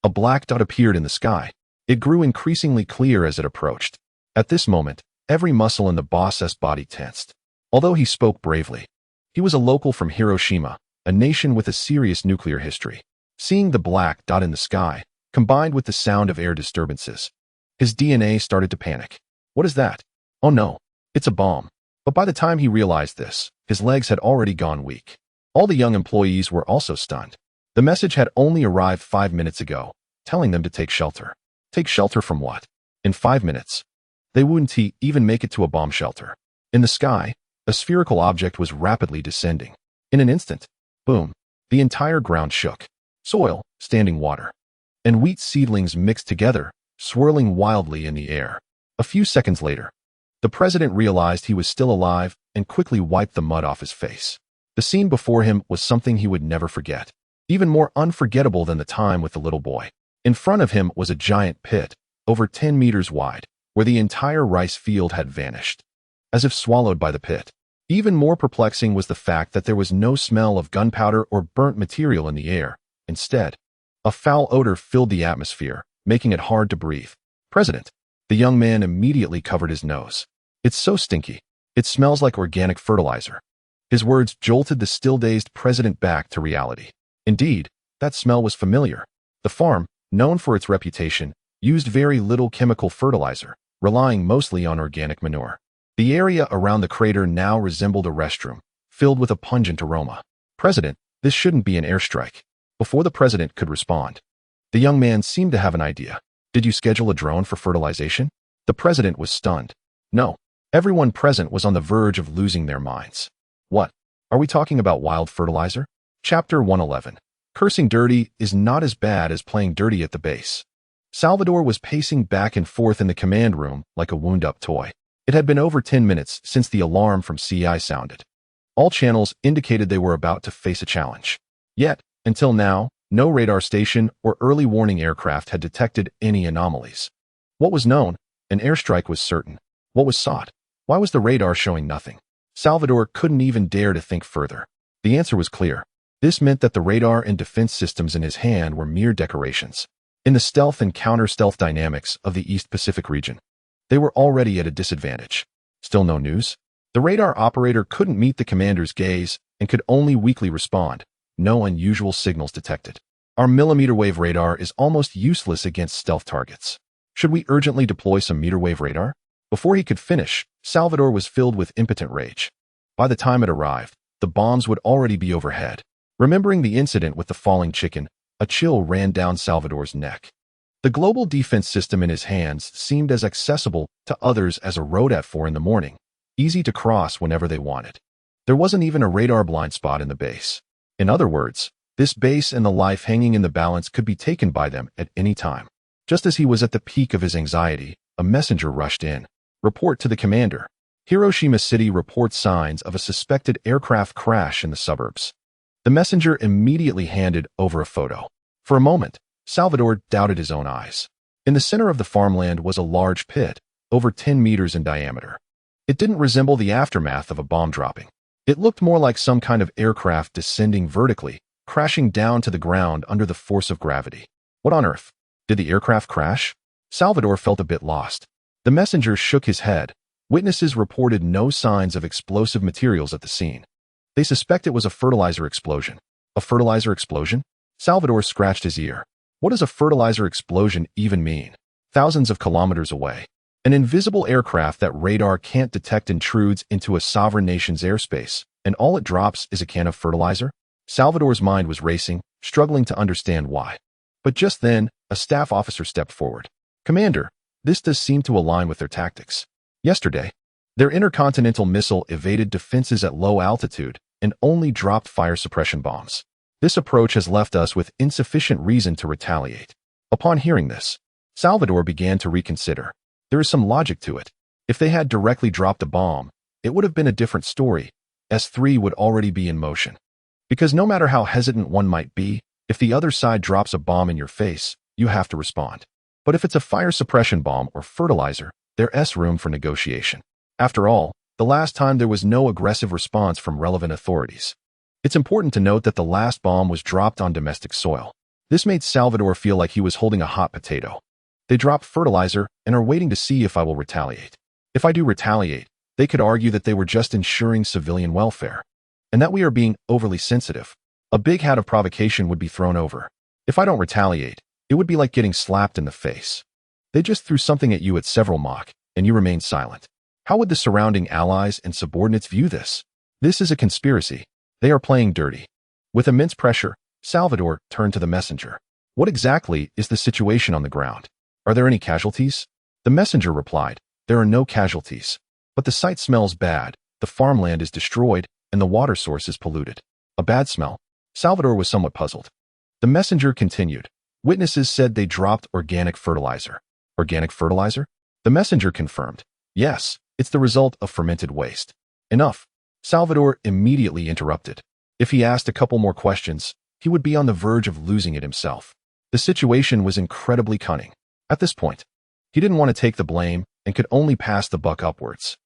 a black dot appeared in the sky. It grew increasingly clear as it approached. At this moment, every muscle in the boss's body tensed. Although he spoke bravely, he was a local from Hiroshima, a nation with a serious nuclear history. Seeing the black dot in the sky, combined with the sound of air disturbances, his DNA started to panic. "What is that? Oh no, it's a bomb." But by the time he realized this, his legs had already gone weak. All the young employees were also stunned. The message had only arrived 5 minutes ago, telling them to take shelter. Take shelter from what? In 5 minutes, they wouldn't even make it to a bomb shelter. In the sky, a spherical object was rapidly descending. In an instant, boom, the entire ground shook. Soil, standing water, and wheat seedlings mixed together, swirling wildly in the air. A few seconds later, the president realized he was still alive and quickly wiped the mud off his face. The scene before him was something he would never forget, even more unforgettable than the time with the little boy. In front of him was a giant pit, over 10 meters wide, where the entire rice field had vanished, as if swallowed by the pit. Even more perplexing was the fact that there was no smell of gunpowder or burnt material in the air. Instead, a foul odor filled the atmosphere, making it hard to breathe. "President." The young man immediately covered his nose. "It's so stinky. It smells like organic fertilizer." His words jolted the still-dazed president back to reality. Indeed, that smell was familiar. The farm, known for its reputation, used very little chemical fertilizer, relying mostly on organic manure. The area around the crater now resembled a restroom, filled with a pungent aroma. "President, this shouldn't be an airstrike." Before the president could respond, the young man seemed to have an idea. "Did you schedule a drone for fertilization?" The president was stunned. No. Everyone present was on the verge of losing their minds. "What? Are we talking about wild fertilizer?" Chapter 111. Cursing dirty is not as bad as playing dirty at the base. Salvador was pacing back and forth in the command room like a wound-up toy. It had been over 10 minutes since the alarm from CI sounded. All channels indicated they were about to face a challenge. Yet, until now, no radar station or early warning aircraft had detected any anomalies. What was known? An airstrike was certain. What was sought? Why was the radar showing nothing? Salvador couldn't even dare to think further. The answer was clear. This meant that the radar and defense systems in his hand were mere decorations. In the stealth and counter-stealth dynamics of the East Pacific region, they were already at a disadvantage. Still no news? The radar operator couldn't meet the commander's gaze and could only weakly respond. No unusual signals detected. Our millimeter-wave radar is almost useless against stealth targets. Should we urgently deploy some meter-wave radar? Before he could finish, Salvador was filled with impotent rage. By the time it arrived, the bombs would already be overhead. Remembering the incident with the falling chicken, a chill ran down Salvador's neck. The global defense system in his hands seemed as accessible to others as a road at 4 in the morning, easy to cross whenever they wanted. There wasn't even a radar blind spot in the base. In other words, this base and the life hanging in the balance could be taken by them at any time. Just as he was at the peak of his anxiety, a messenger rushed in. Report to the commander. Hiroshima City reports signs of a suspected aircraft crash in the suburbs. The messenger immediately handed over a photo. For a moment, Salvador doubted his own eyes. In the center of the farmland was a large pit, over 10 meters in diameter. It didn't resemble the aftermath of a bomb dropping. It looked more like some kind of aircraft descending vertically, crashing down to the ground under the force of gravity. What on earth? Did the aircraft crash? Salvador felt a bit lost. The messenger shook his head. Witnesses reported no signs of explosive materials at the scene. They suspect it was a fertilizer explosion. A fertilizer explosion? Salvador scratched his ear. What does a fertilizer explosion even mean? Thousands of kilometers away. An invisible aircraft that radar can't detect intrudes into a sovereign nation's airspace, and all it drops is a can of fertilizer? Salvador's mind was racing, struggling to understand why. But just then, a staff officer stepped forward. Commander, this does seem to align with their tactics. Yesterday, their intercontinental missile evaded defenses at low altitude and only dropped fire suppression bombs. This approach has left us with insufficient reason to retaliate. Upon hearing this, Salvador began to reconsider. There is some logic to it. If they had directly dropped a bomb, it would have been a different story. S3 would already be in motion. Because no matter how hesitant one might be, if the other side drops a bomb in your face, you have to respond. But if it's a fire suppression bomb or fertilizer, there's room for negotiation. After all, the last time there was no aggressive response from relevant authorities. It's important to note that the last bomb was dropped on domestic soil. This made Salvador feel like he was holding a hot potato. They dropped fertilizer and are waiting to see if I will retaliate. If I do retaliate, they could argue that they were just ensuring civilian welfare, and that we are being overly sensitive. A big hat of provocation would be thrown over. If I don't retaliate, it would be like getting slapped in the face. They just threw something at you at several Mach, and you remained silent. How would the surrounding allies and subordinates view this? This is a conspiracy. They are playing dirty. With immense pressure, Salvador turned to the messenger. What exactly is the situation on the ground? Are there any casualties? The messenger replied, there are no casualties. But the site smells bad, the farmland is destroyed, and the water source is polluted. A bad smell? Salvador was somewhat puzzled. The messenger continued. Witnesses said they dropped organic fertilizer. Organic fertilizer? The messenger confirmed. Yes, it's the result of fermented waste. Enough. Salvador immediately interrupted. If he asked a couple more questions, he would be on the verge of losing it himself. The situation was incredibly cunning. At this point, he didn't want to take the blame and could only pass the buck upwards.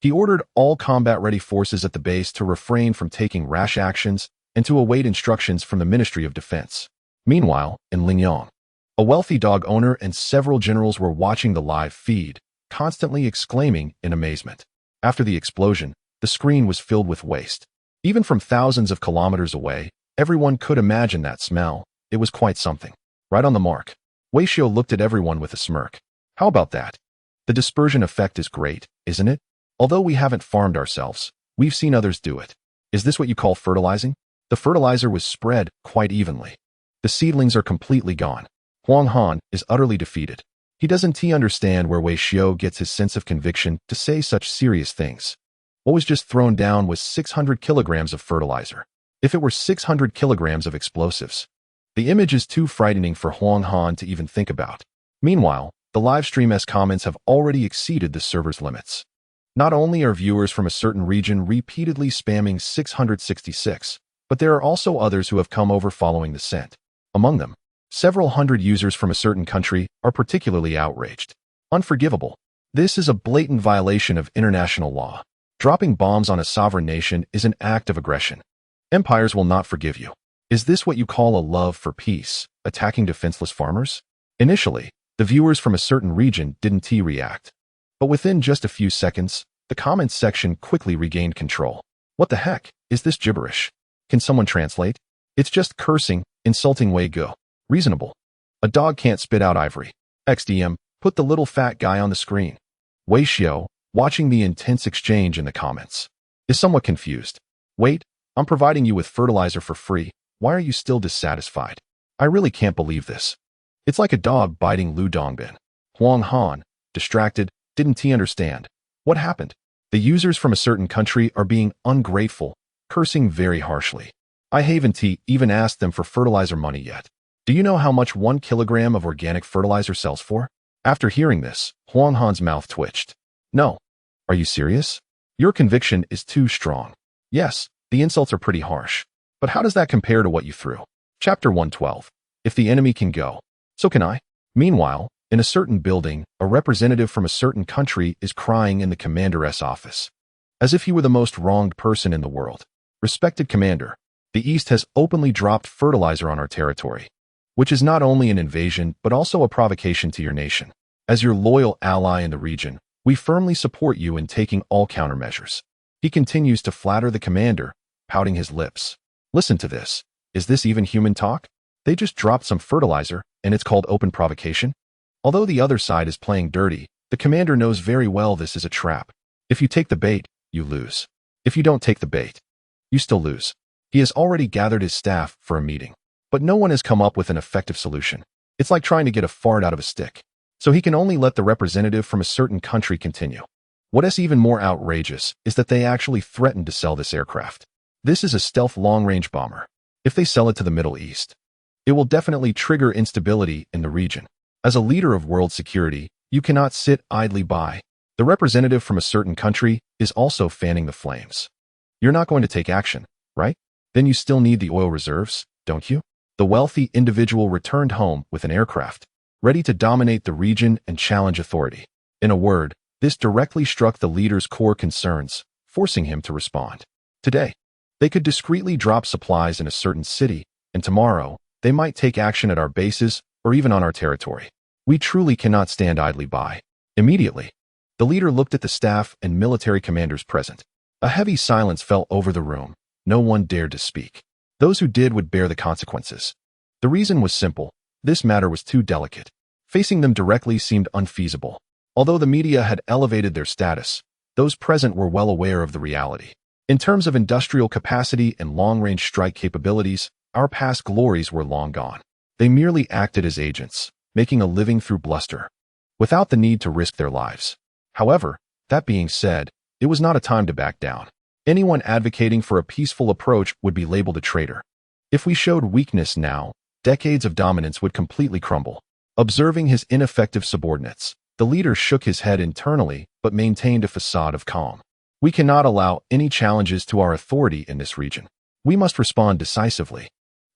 He ordered all combat-ready forces at the base to refrain from taking rash actions and to await instructions from the Ministry of Defense. Meanwhile, in Lingyong, a wealthy dog owner and several generals were watching the live feed, constantly exclaiming in amazement. After the explosion, the screen was filled with waste. Even from thousands of kilometers away, everyone could imagine that smell. It was quite something. Right on the mark. Wei Xiao looked at everyone with a smirk. How about that? The dispersion effect is great, isn't it? Although we haven't farmed ourselves, we've seen others do it. Is this what you call fertilizing? The fertilizer was spread quite evenly. The seedlings are completely gone. Huang Han is utterly defeated. He doesn't understand where Wei Xiao gets his sense of conviction to say such serious things. What was just thrown down was 600 kilograms of fertilizer. If it were 600 kilograms of explosives, The image is too frightening for Huang Han to even think about. Meanwhile, the livestream's comments have already exceeded the server's limits. Not only are viewers from a certain region repeatedly spamming 666, but there are also others who have come over following the scent. Among them, several hundred users from a certain country are particularly outraged. Unforgivable. This is a blatant violation of international law. Dropping bombs on a sovereign nation is an act of aggression. Empires will not forgive you. Is this what you call a love for peace, attacking defenseless farmers? Initially, the viewers from a certain region didn't react. But within just a few seconds, the comments section quickly regained control. What the heck? Is this gibberish? Can someone translate? It's just cursing, insulting way go. Reasonable. A dog can't spit out ivory. XDM, put the little fat guy on the screen. Wei Xiao, watching the intense exchange in the comments, is somewhat confused. Wait, I'm providing you with fertilizer for free. Why are you still dissatisfied? I really can't believe this. It's like a dog biting Lu Dongbin. Huang Han, distracted, didn't he understand? What happened? The users from a certain country are being ungrateful, cursing very harshly. I haven't even asked them for fertilizer money yet. Do you know how much 1 kilogram of organic fertilizer sells for? After hearing this, Huang Han's mouth twitched. No. Are you serious? Your conviction is too strong. Yes, the insults are pretty harsh. But how does that compare to what you threw? Chapter 112. If the enemy can go, so can I. Meanwhile, in a certain building, a representative from a certain country is crying in the commander's office, as if he were the most wronged person in the world. Respected commander, the East has openly dropped fertilizer on our territory, which is not only an invasion but also a provocation to your nation. As your loyal ally in the region, we firmly support you in taking all countermeasures. He continues to flatter the commander, pouting his lips. Listen to this. Is this even human talk? They just dropped some fertilizer, and it's called open provocation? Although the other side is playing dirty, the commander knows very well this is a trap. If you take the bait, you lose. If you don't take the bait, you still lose. He has already gathered his staff for a meeting, but no one has come up with an effective solution. It's like trying to get a fart out of a stick. So he can only let the representative from a certain country continue. What is even more outrageous is that they actually threatened to sell this aircraft. This is a stealth long-range bomber. If they sell it to the Middle East, it will definitely trigger instability in the region. As a leader of world security, you cannot sit idly by. The representative from a certain country is also fanning the flames. You're not going to take action, right? Then you still need the oil reserves, don't you? The wealthy individual returned home with an aircraft, ready to dominate the region and challenge authority. In a word, this directly struck the leader's core concerns, forcing him to respond. Today, they could discreetly drop supplies in a certain city, and tomorrow, they might take action at our bases or even on our territory. We truly cannot stand idly by. Immediately, the leader looked at the staff and military commanders present. A heavy silence fell over the room. No one dared to speak. Those who did would bear the consequences. The reason was simple. This matter was too delicate. Facing them directly seemed unfeasible. Although the media had elevated their status, those present were well aware of the reality. In terms of industrial capacity and long-range strike capabilities, our past glories were long gone. They merely acted as agents, making a living through bluster, without the need to risk their lives. However, that being said, it was not a time to back down. Anyone advocating for a peaceful approach would be labeled a traitor. If we showed weakness now, decades of dominance would completely crumble. Observing his ineffective subordinates, the leader shook his head internally but maintained a facade of calm. We cannot allow any challenges to our authority in this region. We must respond decisively.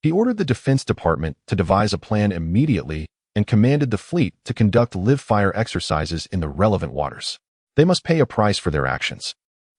He ordered the Defense Department to devise a plan immediately and commanded the fleet to conduct live-fire exercises in the relevant waters. They must pay a price for their actions.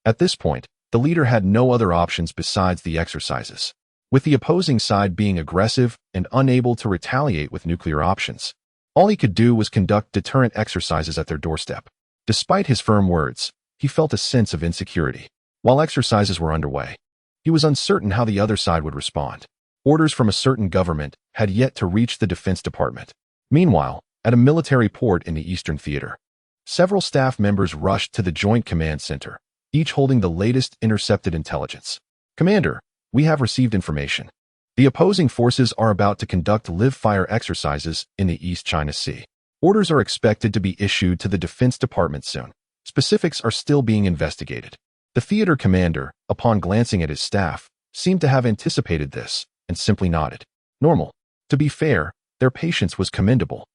At this point, the leader had no other options besides the exercises. With the opposing side being aggressive and unable to retaliate with nuclear options, all he could do was conduct deterrent exercises at their doorstep. Despite his firm words, he felt a sense of insecurity. While exercises were underway, he was uncertain how the other side would respond. Orders from a certain government had yet to reach the Defense Department. Meanwhile, at a military port in the Eastern Theater, several staff members rushed to the Joint Command Center, each holding the latest intercepted intelligence. Commander, we have received information. The opposing forces are about to conduct live-fire exercises in the East China Sea. Orders are expected to be issued to the Defense Department soon. Specifics are still being investigated. The theater commander, upon glancing at his staff, seemed to have anticipated this and simply nodded. Normal. To be fair, their patience was commendable.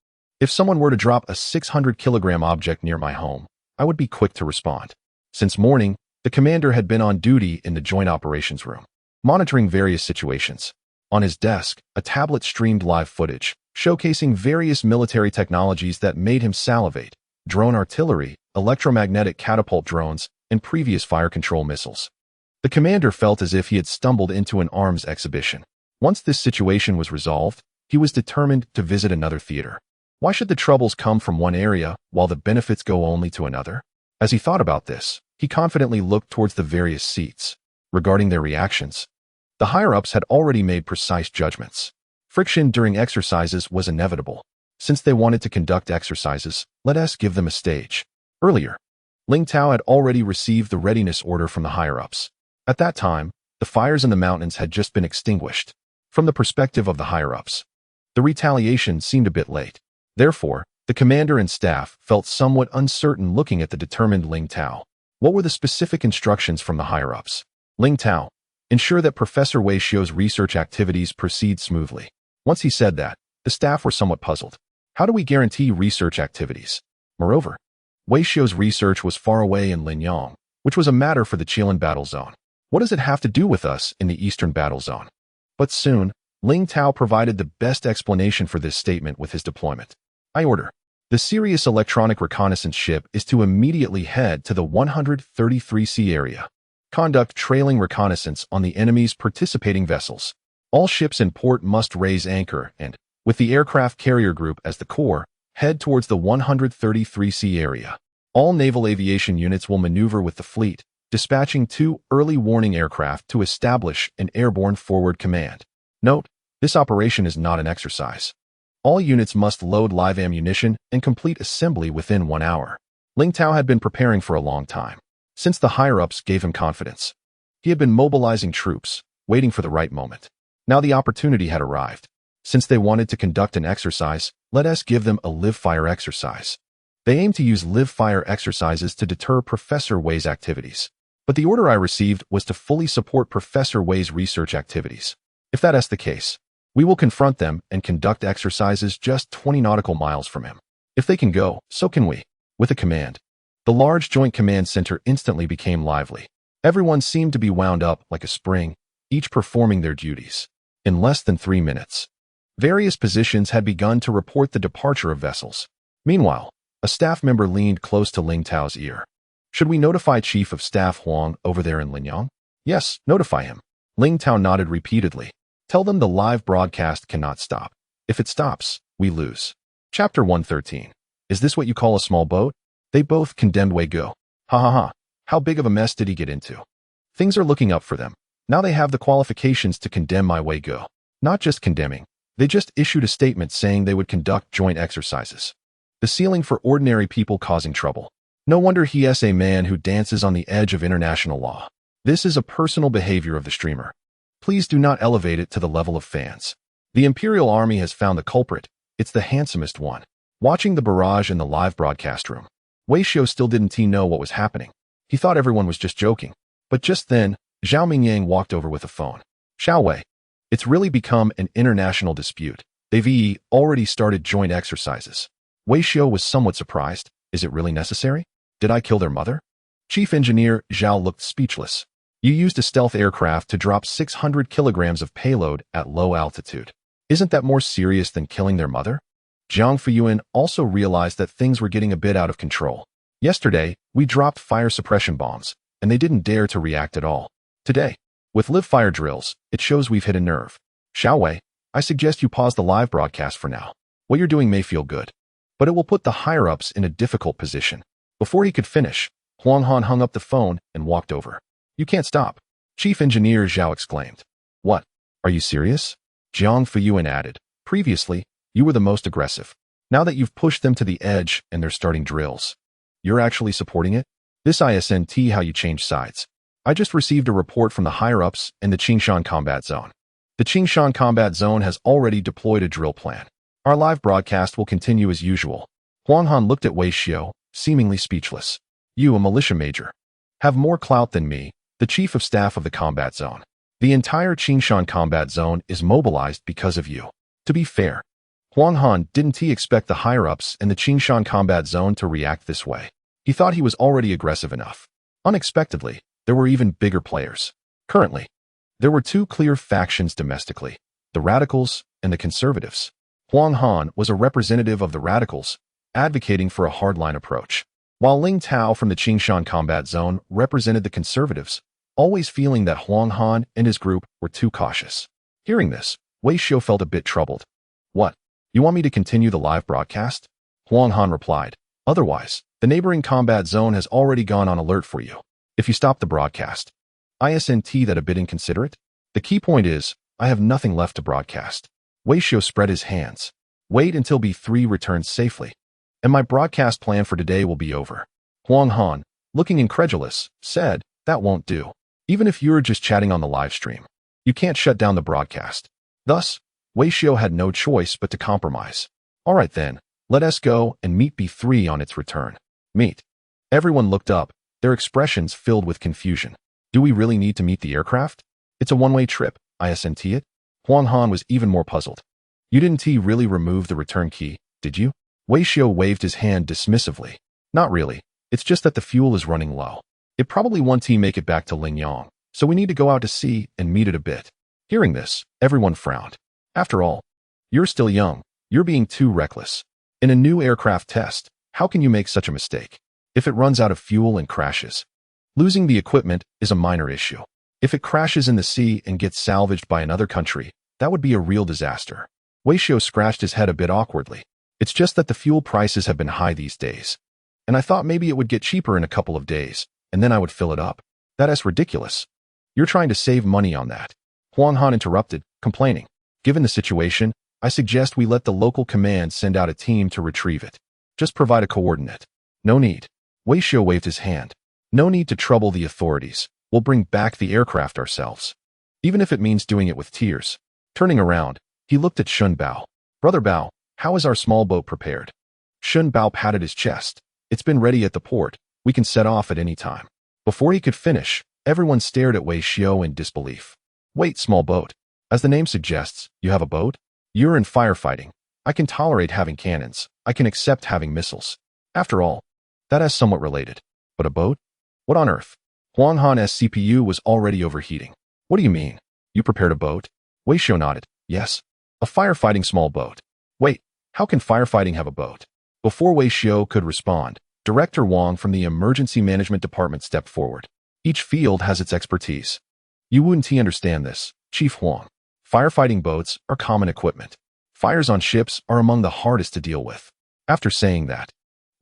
If someone were to drop a 600-kilogram object near my home, I would be quick to respond. Since morning, the commander had been on duty in the Joint Operations Room, monitoring various situations. On his desk, a tablet streamed live footage, showcasing various military technologies that made him salivate: drone artillery, electromagnetic catapult drones, and previous fire control missiles. The commander felt as if he had stumbled into an arms exhibition. Once this situation was resolved, he was determined to visit another theater. Why should the troubles come from one area while the benefits go only to another? As he thought about this, he confidently looked towards the various seats. Regarding their reactions, the higher-ups had already made precise judgments. Friction during exercises was inevitable. Since they wanted to conduct exercises, let us give them a stage. Earlier, Ling Tao had already received the readiness order from the higher-ups. At that time, the fires in the mountains had just been extinguished. From the perspective of the higher-ups, the retaliation seemed a bit late. Therefore, the commander and staff felt somewhat uncertain looking at the determined Ling Tao. What were the specific instructions from the higher-ups? Ling Tao, ensure that Professor Wei Xiu's research activities proceed smoothly. Once he said that, the staff were somewhat puzzled. How do we guarantee research activities? Moreover, Wei Xiu's research was far away in Linyang, which was a matter for the Chilean battle zone. What does it have to do with us in the Eastern battle zone? But soon, Ling Tao provided the best explanation for this statement with his deployment. I order. The Sirius electronic reconnaissance ship is to immediately head to the 133C area. Conduct trailing reconnaissance on the enemy's participating vessels. All ships in port must raise anchor and, with the aircraft carrier group as the core, head towards the 133C area. All naval aviation units will maneuver with the fleet, dispatching 2 early warning aircraft to establish an airborne forward command. Note, this operation is not an exercise. All units must load live ammunition and complete assembly within 1 hour. Ling Tao had been preparing for a long time. Since the higher-ups gave him confidence, he had been mobilizing troops, waiting for the right moment. Now the opportunity had arrived. Since they wanted to conduct an exercise, let us give them a live-fire exercise. They aimed to use live-fire exercises to deter Professor Wei's activities. But the order I received was to fully support Professor Wei's research activities. If that is the case, we will confront them and conduct exercises just 20 nautical miles from him. If they can go, so can we. With a command, the large Joint Command Center instantly became lively. Everyone seemed to be wound up like a spring, each performing their duties. In less than 3 minutes, various positions had begun to report the departure of vessels. Meanwhile, a staff member leaned close to Ling Tao's ear. Should we notify Chief of Staff Huang over there in Linyang? Yes, notify him. Ling Tao nodded repeatedly. Tell them the live broadcast cannot stop. If it stops, we lose. Chapter 113. Is this what you call a small boat? They both condemned Wei Guo. Ha ha ha. How big of a mess did he get into? Things are looking up for them. Now they have the qualifications to condemn my Wei Guo. Not just condemning. They just issued a statement saying they would conduct joint exercises. The ceiling for ordinary people causing trouble. No wonder he is a man who dances on the edge of international law. This is a personal behavior of the streamer. Please do not elevate it to the level of fans. The Imperial Army has found the culprit. It's the handsomest one. Watching the barrage in the live broadcast room, Wei Xiu still didn't know what was happening. He thought everyone was just joking. But just then, Zhao Mingyang walked over with a phone. Xiao Wei. It's really become an international dispute. They've already started joint exercises. Wei Xiu was somewhat surprised. Is it really necessary? Did I kill their mother? Chief Engineer Zhao looked speechless. You used a stealth aircraft to drop 600 kilograms of payload at low altitude. Isn't that more serious than killing their mother? Jiang Fuyuan also realized that things were getting a bit out of control. Yesterday, we dropped fire suppression bombs, and they didn't dare to react at all. Today, with live fire drills, it shows we've hit a nerve. Xiao Wei, I suggest you pause the live broadcast for now. What you're doing may feel good, but it will put the higher-ups in a difficult position. Before he could finish, Huang Han hung up the phone and walked over. You can't stop. Chief Engineer Zhao exclaimed. What? Are you serious? Jiang Fuyuan added. Previously, you were the most aggressive. Now that you've pushed them to the edge and they're starting drills, you're actually supporting it? This isn't how you change sides. I just received a report from the higher-ups in the Qingshan Combat Zone. The Qingshan Combat Zone has already deployed a drill plan. Our live broadcast will continue as usual. Huang Han looked at Wei Xiu, seemingly speechless. You, a militia major, have more clout than me, the Chief of Staff of the Combat Zone. The entire Qingshan Combat Zone is mobilized because of you. To be fair, Huang Han didn't expect the higher-ups in the Qingshan combat zone to react this way. He thought he was already aggressive enough. Unexpectedly, there were even bigger players. Currently, there were two clear factions domestically, the radicals and the conservatives. Huang Han was a representative of the radicals, advocating for a hardline approach, while Ling Tao from the Qingshan combat zone represented the conservatives, always feeling that Huang Han and his group were too cautious. Hearing this, Wei Xiu felt a bit troubled. What? You want me to continue the live broadcast? Huang Han replied. Otherwise, the neighboring combat zone has already gone on alert for you. If you stop the broadcast, isn't that a bit inconsiderate? The key point is, I have nothing left to broadcast. Wei Xiu spread his hands. Wait until B3 returns safely, and my broadcast plan for today will be over. Huang Han, looking incredulous, said, that won't do. Even if you're just chatting on the live stream, you can't shut down the broadcast. Thus, Wei Xiu had no choice but to compromise. All right then, let us go and meet B3 on its return. Meet. Everyone looked up, their expressions filled with confusion. Do we really need to meet the aircraft? It's a one-way trip, isn't it? Huang Han was even more puzzled. You didn't really remove the return key, did you? Wei Xiu waved his hand dismissively. Not really, it's just that the fuel is running low. It probably won't make it back to Lingyang, so we need to go out to sea and meet it a bit. Hearing this, everyone frowned. After all, you're still young, you're being too reckless. In a new aircraft test, how can you make such a mistake? If it runs out of fuel and crashes, losing the equipment is a minor issue. If it crashes in the sea and gets salvaged by another country, that would be a real disaster. Wei Xiu scratched his head a bit awkwardly. It's just that the fuel prices have been high these days. And I thought maybe it would get cheaper in a couple of days, and then I would fill it up. That is ridiculous. You're trying to save money on that. Huang Han interrupted, complaining. Given the situation, I suggest we let the local command send out a team to retrieve it. Just provide a coordinate. No need. Wei Xiu waved his hand. No need to trouble the authorities. We'll bring back the aircraft ourselves. Even if it means doing it with tears. Turning around, he looked at Shun Bao. Brother Bao, how is our small boat prepared? Shun Bao patted his chest. It's been ready at the port. We can set off at any time. Before he could finish, everyone stared at Wei Xiu in disbelief. Wait, small boat. As the name suggests, you have a boat? You're in firefighting. I can tolerate having cannons. I can accept having missiles. After all, that is somewhat related. But a boat? What on earth? Huang Han's CPU was already overheating. What do you mean? You prepared a boat? Wei Xiu nodded. Yes. A firefighting small boat. Wait, how can firefighting have a boat? Before Wei Xiu could respond, Director Wang from the Emergency Management Department stepped forward. Each field has its expertise. You wouldn't understand this, Chief Huang. Firefighting boats are common equipment. Fires on ships are among the hardest to deal with. After saying that,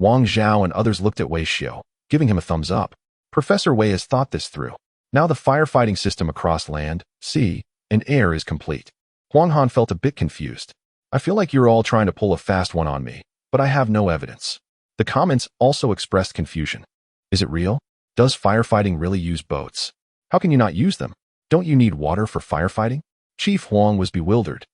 Wang Zhao and others looked at Wei Xiu, giving him a thumbs up. Professor Wei has thought this through. Now the firefighting system across land, sea, and air is complete. Huang Han felt a bit confused. I feel like you're all trying to pull a fast one on me, but I have no evidence. The comments also expressed confusion. Is it real? Does firefighting really use boats? How can you not use them? Don't you need water for firefighting? Chief Huang was bewildered.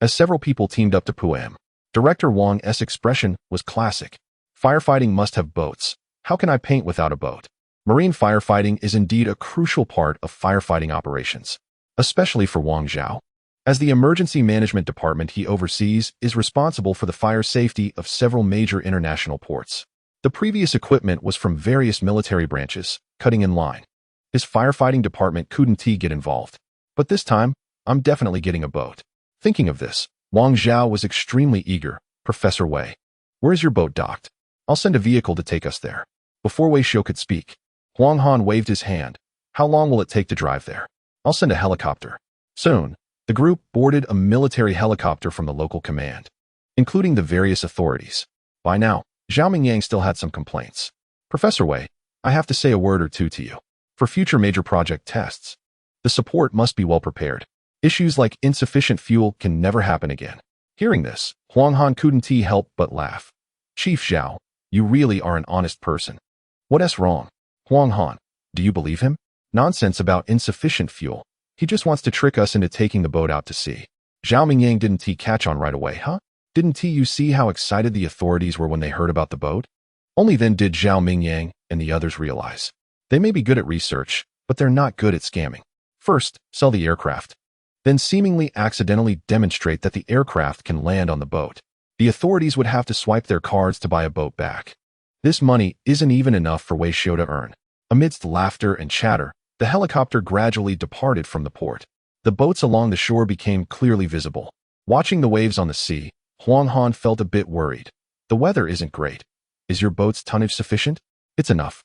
As several people teamed up to Puam, Director Wang's expression was classic. Firefighting must have boats. How can I paint without a boat? Marine firefighting is indeed a crucial part of firefighting operations, especially for Wang Zhao. As the Emergency Management Department he oversees is responsible for the fire safety of several major international ports. The previous equipment was from various military branches, cutting in line. His firefighting department couldn't get involved. But this time, I'm definitely getting a boat. Thinking of this, Wang Zhao was extremely eager. Professor Wei, where's your boat docked? I'll send a vehicle to take us there. Before Wei Xiu could speak, Huang Han waved his hand. How long will it take to drive there? I'll send a helicopter. Soon, the group boarded a military helicopter from the local command, including the various authorities. By now, Zhao Mingyang still had some complaints. Professor Wei, I have to say a word or two to you. For future major project tests, the support must be well prepared. Issues like insufficient fuel can never happen again. Hearing this, Huang Han couldn't help but laugh. Chief Zhao, you really are an honest person. What's wrong? Huang Han, do you believe him? Nonsense about insufficient fuel. He just wants to trick us into taking the boat out to sea. Zhao Mingyang didn't catch on right away, huh? Didn't you see how excited the authorities were when they heard about the boat? Only then did Zhao Mingyang and the others realize. They may be good at research, but they're not good at scamming. First, sell the aircraft. then seemingly accidentally demonstrate that the aircraft can land on the boat. The authorities would have to swipe their cards to buy a boat back. This money isn't even enough for Wei Xiu to earn. Amidst laughter and chatter, the helicopter gradually departed from the port. The boats along the shore became clearly visible. Watching the waves on the sea, Huang Han felt a bit worried. The weather isn't great. Is your boat's tonnage sufficient? It's enough.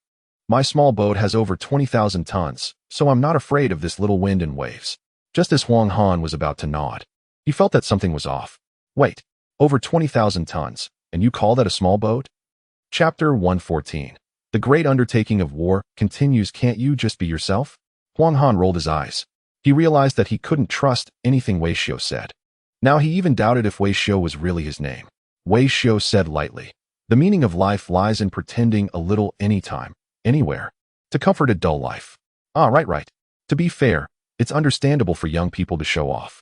My small boat has over 20,000 tons, so I'm not afraid of this little wind and waves. Just as Huang Han was about to nod, he felt that something was off. Wait, over 20,000 tons, and you call that a small boat? Chapter 114. The great undertaking of war continues. Can't you just be yourself? Huang Han rolled his eyes. He realized that he couldn't trust anything Wei Xiu said. Now he even doubted if Wei Xiu was really his name. Wei Xiu said lightly, "The meaning of life lies in pretending a little anytime, anywhere, to comfort a dull life." Right. To be fair, it's understandable for young people to show off.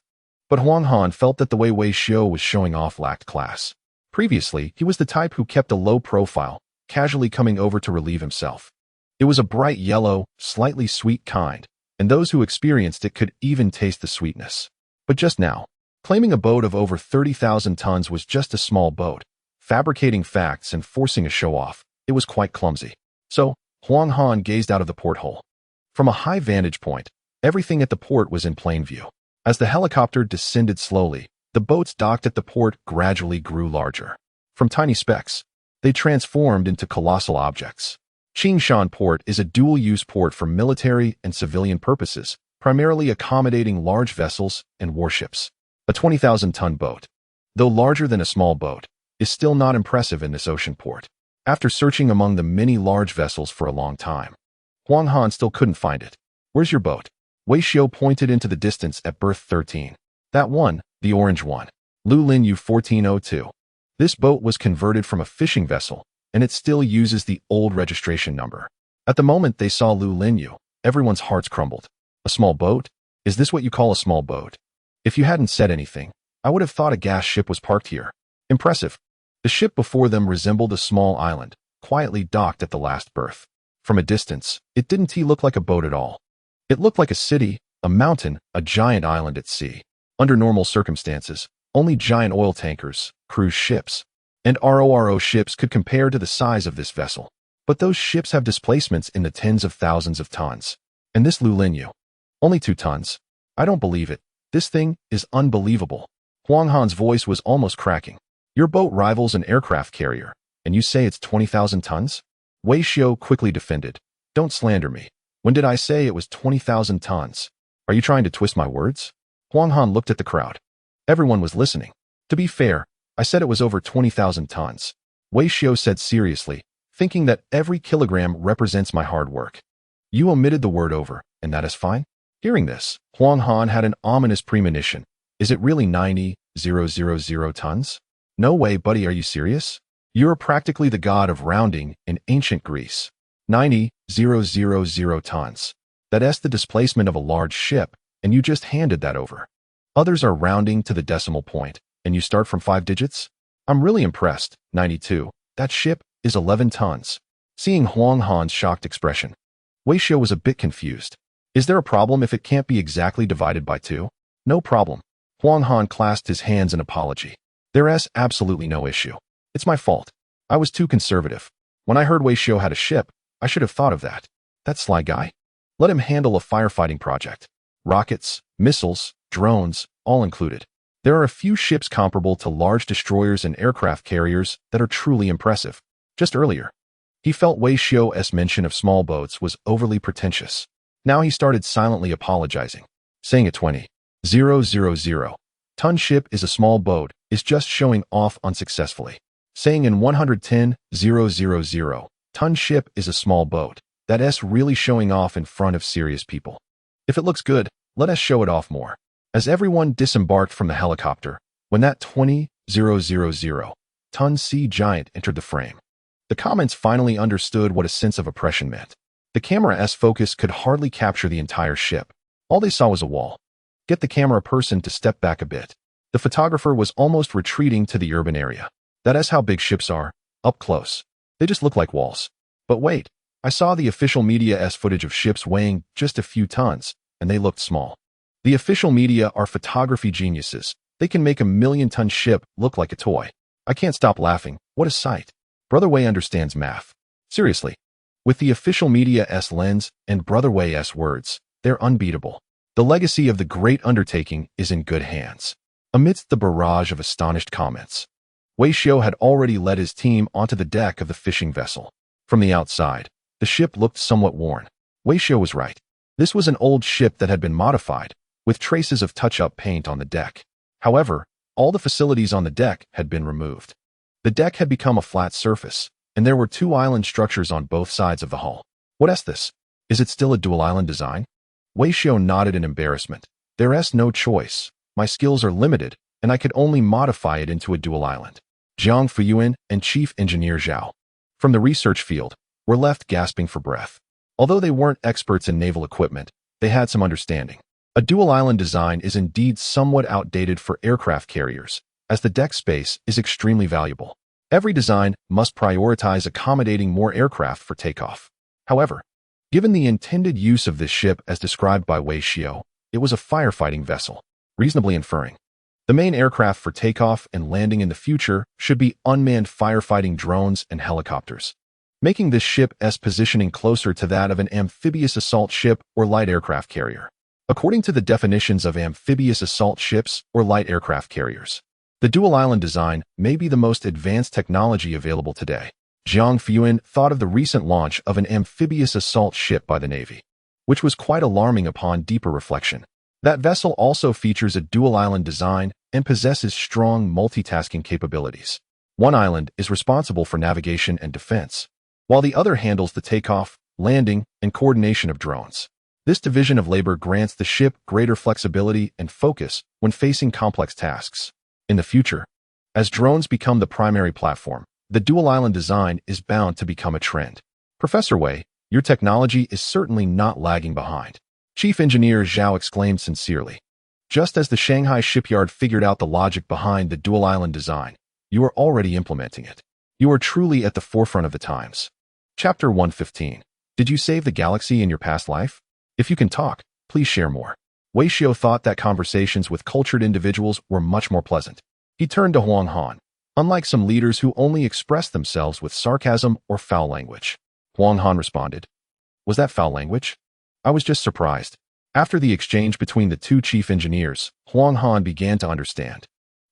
But Huang Han felt that the way Wei Xiu was showing off lacked class. Previously, he was the type who kept a low profile, casually coming over to relieve himself. It was a bright yellow, slightly sweet kind, and those who experienced it could even taste the sweetness. But just now, claiming a boat of over 30,000 tons was just a small boat, fabricating facts and forcing a show-off, it was quite clumsy. So, Huang Han gazed out of the porthole. From a high vantage point, everything at the port was in plain view. As the helicopter descended slowly, the boats docked at the port gradually grew larger. From tiny specks, they transformed into colossal objects. Qingshan Port is a dual-use port for military and civilian purposes, primarily accommodating large vessels and warships. A 20,000-ton boat, though larger than a small boat, is still not impressive in this ocean port. After searching among the many large vessels for a long time, Huang Han still couldn't find it. "Where's your boat?" Wei Xiu pointed into the distance at berth 13. "That one, the orange one. Lu Linyu 1402. This boat was converted from a fishing vessel, and it still uses the old registration number." At the moment they saw Lu Linyu, everyone's hearts crumbled. "A small boat? Is this what you call a small boat?" If you hadn't said anything, I would have thought a gas ship was parked here. Impressive. The ship before them resembled a small island, quietly docked at the last berth. From a distance, it didn't look like a boat at all. It looked like a city, a mountain, a giant island at sea. Under normal circumstances, only giant oil tankers, cruise ships, and RORO ships could compare to the size of this vessel. But those ships have displacements in the tens of thousands of tons. And this Lu Linyu, only 2 tons. I don't believe it. This thing is unbelievable. Huang Han's voice was almost cracking. Your boat rivals an aircraft carrier, and you say it's 20,000 tons? Wei Xiu quickly defended. Don't slander me. When did I say it was 20,000 tons? Are you trying to twist my words? Huang Han looked at the crowd. Everyone was listening. To be fair, I said it was over 20,000 tons. Wei Xiu said seriously, thinking that every kilogram represents my hard work. You omitted the word over, and that is fine? Hearing this, Huang Han had an ominous premonition. Is it really 90,000 tons? No way, buddy, are you serious? You're practically the god of rounding in ancient Greece. 90,000 tons. That's the displacement of a large ship, and you just handed that over. Others are rounding to the decimal point, and you start from 5 digits? I'm really impressed. 92. That ship is 11 tons. Seeing Huang Han's shocked expression, Wei Xiu was a bit confused. Is there a problem if it can't be exactly divided by 2? No problem. Huang Han clasped his hands in apology. There's absolutely no issue. It's my fault. I was too conservative. When I heard Wei Xiu had a ship, I should have thought of that. That sly guy. Let him handle a firefighting project. Rockets, missiles, drones, all included. There are a few ships comparable to large destroyers and aircraft carriers that are truly impressive. Just earlier, he felt Wei Xiu's mention of small boats was overly pretentious. Now he started silently apologizing, saying a 20,000 ton ship is a small boat is just showing off unsuccessfully. Saying in 110,000 ton ship is a small boat, that's really showing off in front of serious people. If it looks good, let us show it off more. As everyone disembarked from the helicopter, when that 20,000 ton sea giant entered the frame, the comments finally understood what a sense of oppression meant. The camera's focus could hardly capture the entire ship. All they saw was a wall. Get the camera person to step back a bit. The photographer was almost retreating to the urban area. That's how big ships are, up close. They just look like walls. But wait, I saw the official media's footage of ships weighing just a few tons, and they looked small. The official media are photography geniuses. They can make a million-ton ship look like a toy. I can't stop laughing. What a sight. Brother Wei understands math. Seriously. With the official media's lens and Brother Wei's words, they're unbeatable. The legacy of the great undertaking is in good hands. Amidst the barrage of astonished comments, Wei Xiu had already led his team onto the deck of the fishing vessel. From the outside, the ship looked somewhat worn. Wei Xiu was right. This was an old ship that had been modified, with traces of touch-up paint on the deck. However, all the facilities on the deck had been removed. The deck had become a flat surface, and there were two island structures on both sides of the hull. What is this? Is it still a dual-island design? Wei Xiu nodded in embarrassment. There's no choice. My skills are limited, and I could only modify it into a dual island. Jiang Fuyuan and Chief Engineer Zhao, from the research field, were left gasping for breath. Although they weren't experts in naval equipment, they had some understanding. A dual island design is indeed somewhat outdated for aircraft carriers, as the deck space is extremely valuable. Every design must prioritize accommodating more aircraft for takeoff. However, given the intended use of this ship as described by Wei Xiu, it was a firefighting vessel, reasonably inferring. The main aircraft for takeoff and landing in the future should be unmanned firefighting drones and helicopters, making this ship's positioning closer to that of an amphibious assault ship or light aircraft carrier. According to the definitions of amphibious assault ships or light aircraft carriers, the dual-island design may be the most advanced technology available today. Jiang Fuyuan thought of the recent launch of an amphibious assault ship by the Navy, which was quite alarming upon deeper reflection. That vessel also features a dual-island design and possesses strong multitasking capabilities. One island is responsible for navigation and defense, while the other handles the takeoff, landing, and coordination of drones. This division of labor grants the ship greater flexibility and focus when facing complex tasks. In the future, as drones become the primary platform, the dual-island design is bound to become a trend. Professor Wei, your technology is certainly not lagging behind. Chief Engineer Zhao exclaimed sincerely. Just as the Shanghai shipyard figured out the logic behind the dual-island design, you are already implementing it. You are truly at the forefront of the times. Chapter 115. Did you save the galaxy in your past life? If you can talk, please share more. Wei Xiu thought that conversations with cultured individuals were much more pleasant. He turned to Huang Han, unlike some leaders who only expressed themselves with sarcasm or foul language. Huang Han responded, "Was that foul language? I was just surprised." After the exchange between the two chief engineers, Huang Han began to understand.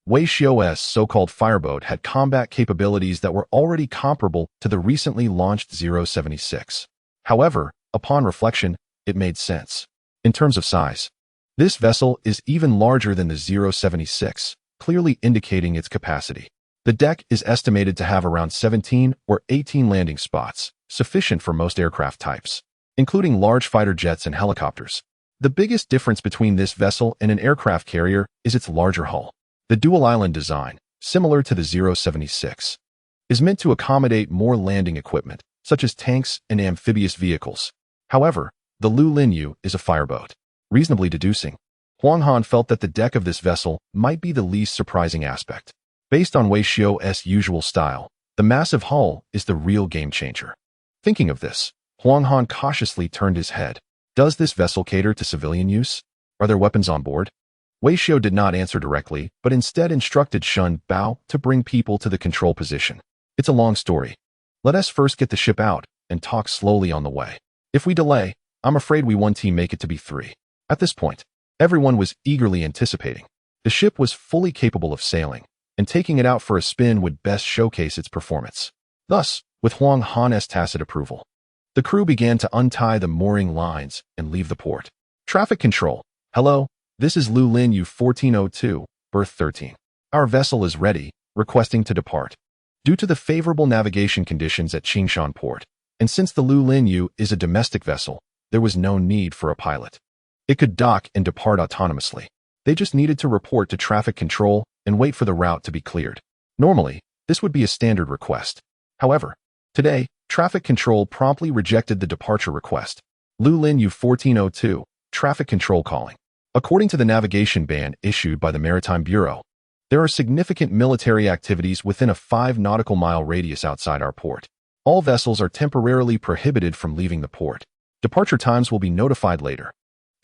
Wei Xiu's so-called fireboat had combat capabilities that were already comparable to the recently launched 076. However, upon reflection, it made sense. In terms of size, this vessel is even larger than the 076, clearly indicating its capacity. The deck is estimated to have around 17 or 18 landing spots, sufficient for most aircraft types, including large fighter jets and helicopters. The biggest difference between this vessel and an aircraft carrier is its larger hull. The dual-island design, similar to the 076, is meant to accommodate more landing equipment, such as tanks and amphibious vehicles. However, the Lu Linyu is a fireboat. Reasonably deducing, Huang Han felt that the deck of this vessel might be the least surprising aspect. Based on Wei Xiu's usual style, the massive hull is the real game-changer. Thinking of this, Huang Han cautiously turned his head. Does this vessel cater to civilian use? Are there weapons on board? Wei Xiu did not answer directly, but instead instructed Shun Bao to bring people to the control position. It's a long story. Let us first get the ship out and talk slowly on the way. If we delay, I'm afraid we one team make it to be 3. At this point, everyone was eagerly anticipating. The ship was fully capable of sailing, and taking it out for a spin would best showcase its performance. Thus, with Huang Han's tacit approval, the crew began to untie the mooring lines and leave the port. Traffic control. Hello, this is Lu Linyu 1402, berth 13. Our vessel is ready, requesting to depart. Due to the favorable navigation conditions at Qingshan Port, and since the Lu Linyu is a domestic vessel, there was no need for a pilot. It could dock and depart autonomously. They just needed to report to traffic control and wait for the route to be cleared. Normally, this would be a standard request. However, today, traffic control promptly rejected the departure request. Lu Linyu 1402, traffic control calling. According to the navigation ban issued by the Maritime Bureau, there are significant military activities within a 5 nautical mile radius outside our port. All vessels are temporarily prohibited from leaving the port. Departure times will be notified later.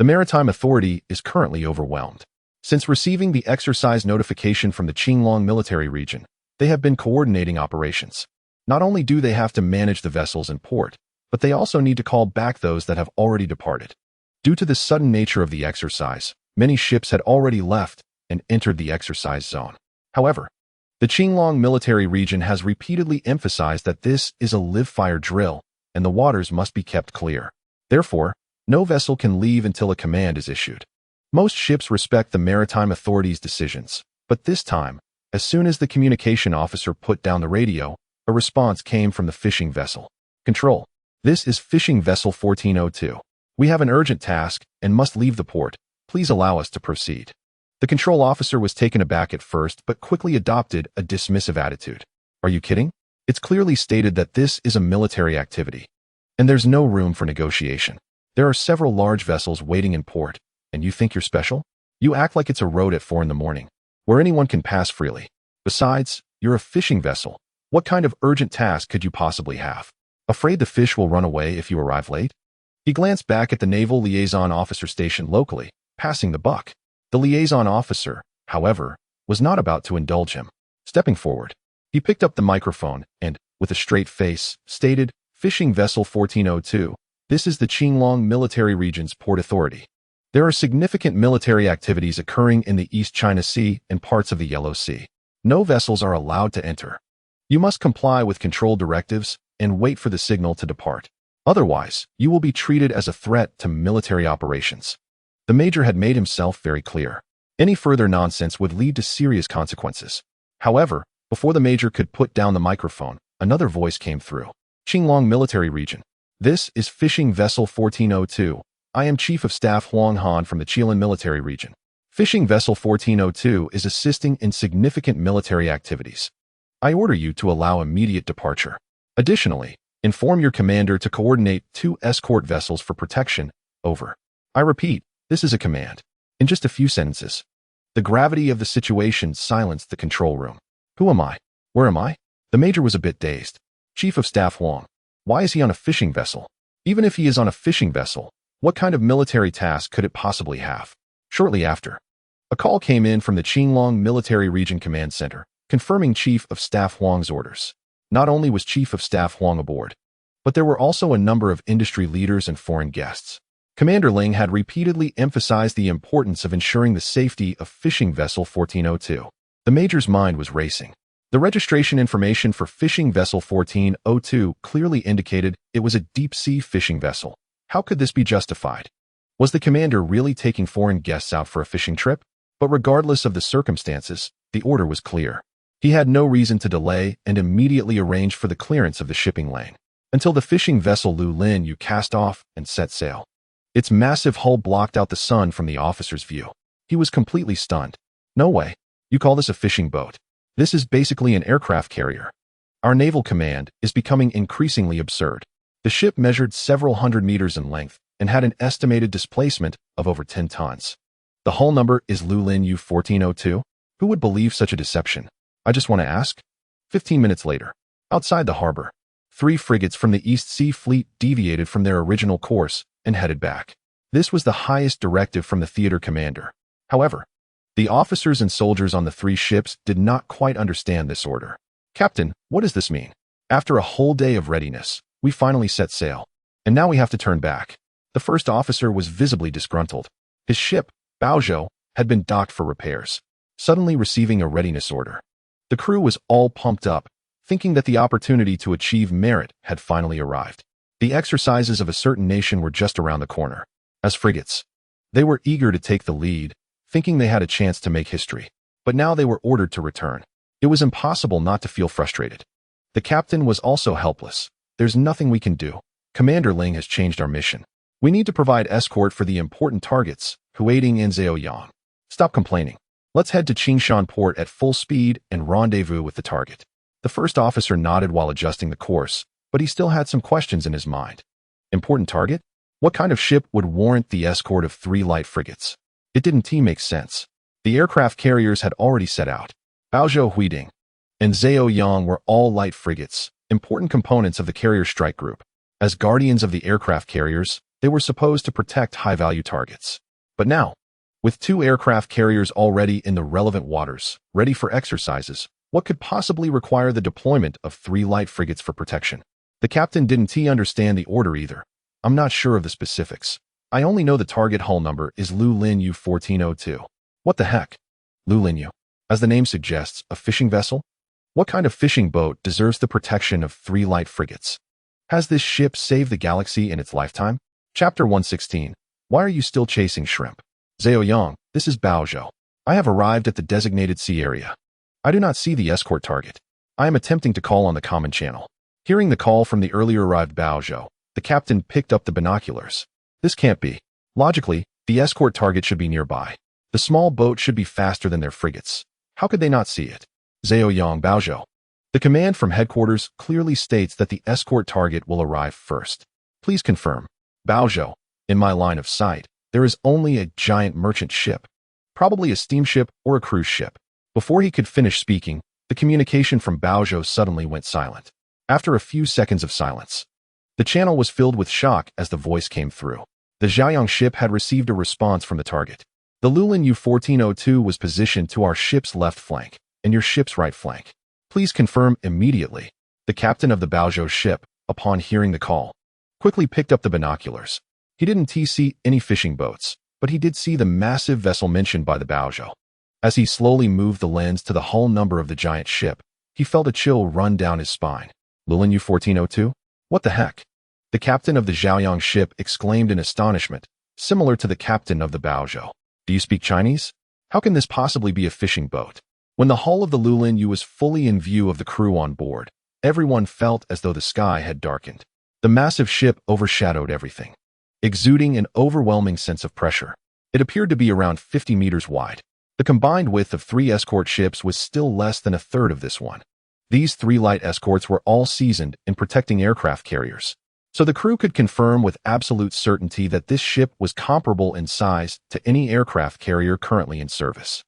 The Maritime Authority is currently overwhelmed. Since receiving the exercise notification from the Qinglong military region, they have been coordinating operations. Not only do they have to manage the vessels in port, but they also need to call back those that have already departed. Due to the sudden nature of the exercise, many ships had already left and entered the exercise zone. However, the Qinglong military region has repeatedly emphasized that this is a live-fire drill and the waters must be kept clear. Therefore, no vessel can leave until a command is issued. Most ships respect the Maritime Authority's decisions, but this time, as soon as the communication officer put down the radio, a response came from the fishing vessel. Control. This is Fishing Vessel 1402. We have an urgent task and must leave the port. Please allow us to proceed. The control officer was taken aback at first but quickly adopted a dismissive attitude. Are you kidding? It's clearly stated that this is a military activity, and there's no room for negotiation. There are several large vessels waiting in port, and you think you're special? You act like it's a road at 4 in the morning, where anyone can pass freely. Besides, you're a fishing vessel. What kind of urgent task could you possibly have? Afraid the fish will run away if you arrive late? He glanced back at the naval liaison officer stationed locally, passing the buck. The liaison officer, however, was not about to indulge him. Stepping forward, he picked up the microphone and, with a straight face, stated, Fishing Vessel 1402, this is the Qinglong Military Region's Port Authority. There are significant military activities occurring in the East China Sea and parts of the Yellow Sea. No vessels are allowed to enter. You must comply with control directives and wait for the signal to depart. Otherwise, you will be treated as a threat to military operations. The major had made himself very clear. Any further nonsense would lead to serious consequences. However, before the major could put down the microphone, another voice came through. Qinglong Military Region. This is Fishing Vessel 1402. I am Chief of Staff Huang Han from the Qilin Military Region. Fishing Vessel 1402 is assisting in significant military activities. I order you to allow immediate departure. Additionally, inform your commander to coordinate 2 escort vessels for protection. Over. I repeat, this is a command. In just a few sentences. The gravity of the situation silenced the control room. Who am I? Where am I? The major was a bit dazed. Chief of Staff Huang. Why is he on a fishing vessel? Even if he is on a fishing vessel, what kind of military task could it possibly have? Shortly after, a call came in from the Qinglong Military Region Command Center, confirming Chief of Staff Huang's orders. Not only was Chief of Staff Huang aboard, but there were also a number of industry leaders and foreign guests. Commander Ling had repeatedly emphasized the importance of ensuring the safety of Fishing Vessel 1402. The major's mind was racing. The registration information for Fishing Vessel 1402 clearly indicated it was a deep-sea fishing vessel. How could this be justified? Was the commander really taking foreign guests out for a fishing trip? But regardless of the circumstances, the order was clear. He had no reason to delay and immediately arranged for the clearance of the shipping lane. Until the fishing vessel Lu Lin Yu cast off and set sail. Its massive hull blocked out the sun from the officer's view. He was completely stunned. No way. You call this a fishing boat? This is basically an aircraft carrier. Our naval command is becoming increasingly absurd. The ship measured several hundred meters in length and had an estimated displacement of over 10 tons. The hull number is Lu Lin Yu 1402? Who would believe such a deception? I just want to ask. 15 minutes later, outside the harbor, 3 frigates from the East Sea Fleet deviated from their original course and headed back. This was the highest directive from the theater commander. However, the officers and soldiers on the 3 ships did not quite understand this order. Captain, what does this mean? After a whole day of readiness, we finally set sail, and now we have to turn back. The first officer was visibly disgruntled. His ship, Baozhou, had been docked for repairs, suddenly receiving a readiness order. The crew was all pumped up, thinking that the opportunity to achieve merit had finally arrived. The exercises of a certain nation were just around the corner. As frigates, they were eager to take the lead, thinking they had a chance to make history. But now they were ordered to return. It was impossible not to feel frustrated. The captain was also helpless. There's nothing we can do. Commander Ling has changed our mission. We need to provide escort for the important targets, Huading and Zhaoyang. Stop complaining. Let's head to Qingshan port at full speed and rendezvous with the target. The first officer nodded while adjusting the course, but he still had some questions in his mind. Important target? What kind of ship would warrant the escort of 3 light frigates? It didn't make sense. The aircraft carriers had already set out. Baozhou Huiding and Zhaoyang were all light frigates, important components of the carrier strike group. As guardians of the aircraft carriers, They were supposed to protect high-value targets. But now, with 2 aircraft carriers already in the relevant waters, ready for exercises, what could possibly require the deployment of 3 light frigates for protection? The captain didn't understand the order either. I'm not sure of the specifics. I only know the target hull number is Lu Lin U-1402. What the heck? Lu Lin U. As the name suggests, a fishing vessel? What kind of fishing boat deserves the protection of 3 light frigates? Has this ship saved the galaxy in its lifetime? Chapter 116. Why are you still chasing shrimp? Zhao Yang, this is Bao Zhou. I have arrived at the designated sea area. I do not see the escort target. I am attempting to call on the common channel. Hearing the call from the earlier arrived Bao Zhou, the captain picked up the binoculars. This can't be. Logically, the escort target should be nearby. The small boat should be faster than their frigates. How could they not see it? Zhao Yang, Bao Zhou. The command from headquarters clearly states that the escort target will arrive first. Please confirm. Bao Zhou, in my line of sight, there is only a giant merchant ship, probably a steamship or a cruise ship. Before he could finish speaking, the communication from Bao Zhou suddenly went silent. After a few seconds of silence, the channel was filled with shock as the voice came through. The Zhaoyang ship had received a response from the target. The Lulin U-1402 was positioned to our ship's left flank and your ship's right flank. Please confirm immediately. The captain of the Bao Zhou ship, upon hearing the call, quickly picked up the binoculars. He didn't see any fishing boats, but he did see the massive vessel mentioned by the Bao Zhou. As he slowly moved the lens to the hull number of the giant ship, he felt a chill run down his spine. Lulin U-1402? What the heck? The captain of the Zhaoyang ship exclaimed in astonishment, similar to the captain of the Bao Zhou. Do you speak Chinese? How can this possibly be a fishing boat? When the hull of the Lulin U was fully in view of the crew on board, everyone felt as though the sky had darkened. The massive ship overshadowed everything, exuding an overwhelming sense of pressure. It appeared to be around 50 meters wide. The combined width of 3 escort ships was still less than a third of this one. These 3 light escorts were all seasoned in protecting aircraft carriers, so the crew could confirm with absolute certainty that this ship was comparable in size to any aircraft carrier currently in service.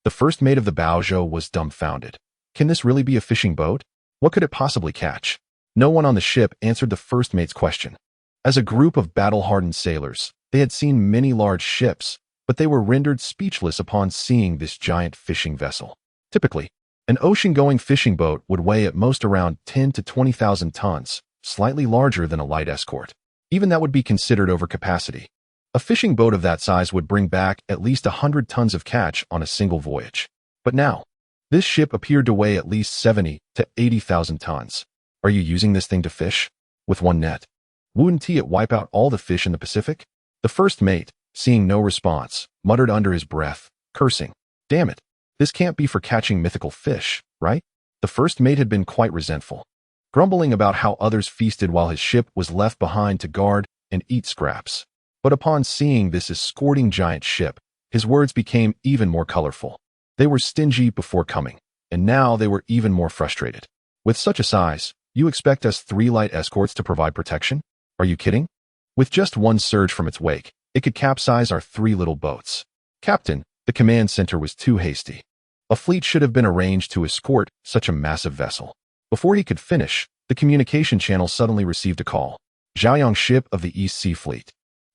The first mate of the Bao Zhou was dumbfounded. Can this really be a fishing boat? What could it possibly catch? No one on the ship answered the first mate's question. As a group of battle-hardened sailors, they had seen many large ships, but they were rendered speechless upon seeing this giant fishing vessel. Typically, an ocean-going fishing boat would weigh at most around 10 to 20,000 tons, slightly larger than a light escort. Even that would be considered overcapacity. A fishing boat of that size would bring back at least 100 tons of catch on a single voyage. But now, this ship appeared to weigh at least 70 to 80,000 tons. Are you using this thing to fish? With one net? Wouldn't it wipe out all the fish in the Pacific? The first mate, seeing no response, muttered under his breath, cursing. Damn it, this can't be for catching mythical fish, right? The first mate had been quite resentful, grumbling about how others feasted while his ship was left behind to guard and eat scraps. But upon seeing this escorting giant ship, his words became even more colorful. They were stingy before coming, and now they were even more frustrated. With such a size, you expect us 3 light escorts to provide protection? Are you kidding? With just one surge from its wake, it could capsize our 3 little boats. Captain, the command center was too hasty. A fleet should have been arranged to escort such a massive vessel. Before he could finish, the communication channel suddenly received a call. Zhaoyang ship of the East Sea Fleet.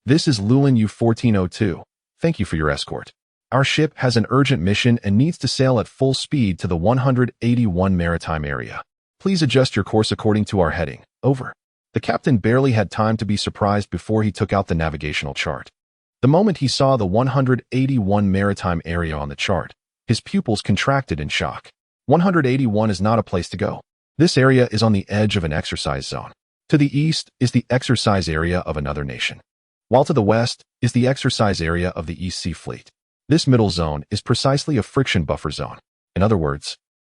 This is Lulin U-1402. Thank you for your escort. Our ship has an urgent mission and needs to sail at full speed to the 181 maritime area. Please adjust your course according to our heading. Over. The captain barely had time to be surprised before he took out the navigational chart. The moment he saw the 181 maritime area on the chart, his pupils contracted in shock. 181 is not a place to go. This area is on the edge of an exercise zone. To the east is the exercise area of another nation, while to the west is the exercise area of the East Sea Fleet. This middle zone is precisely a friction buffer zone. In other words,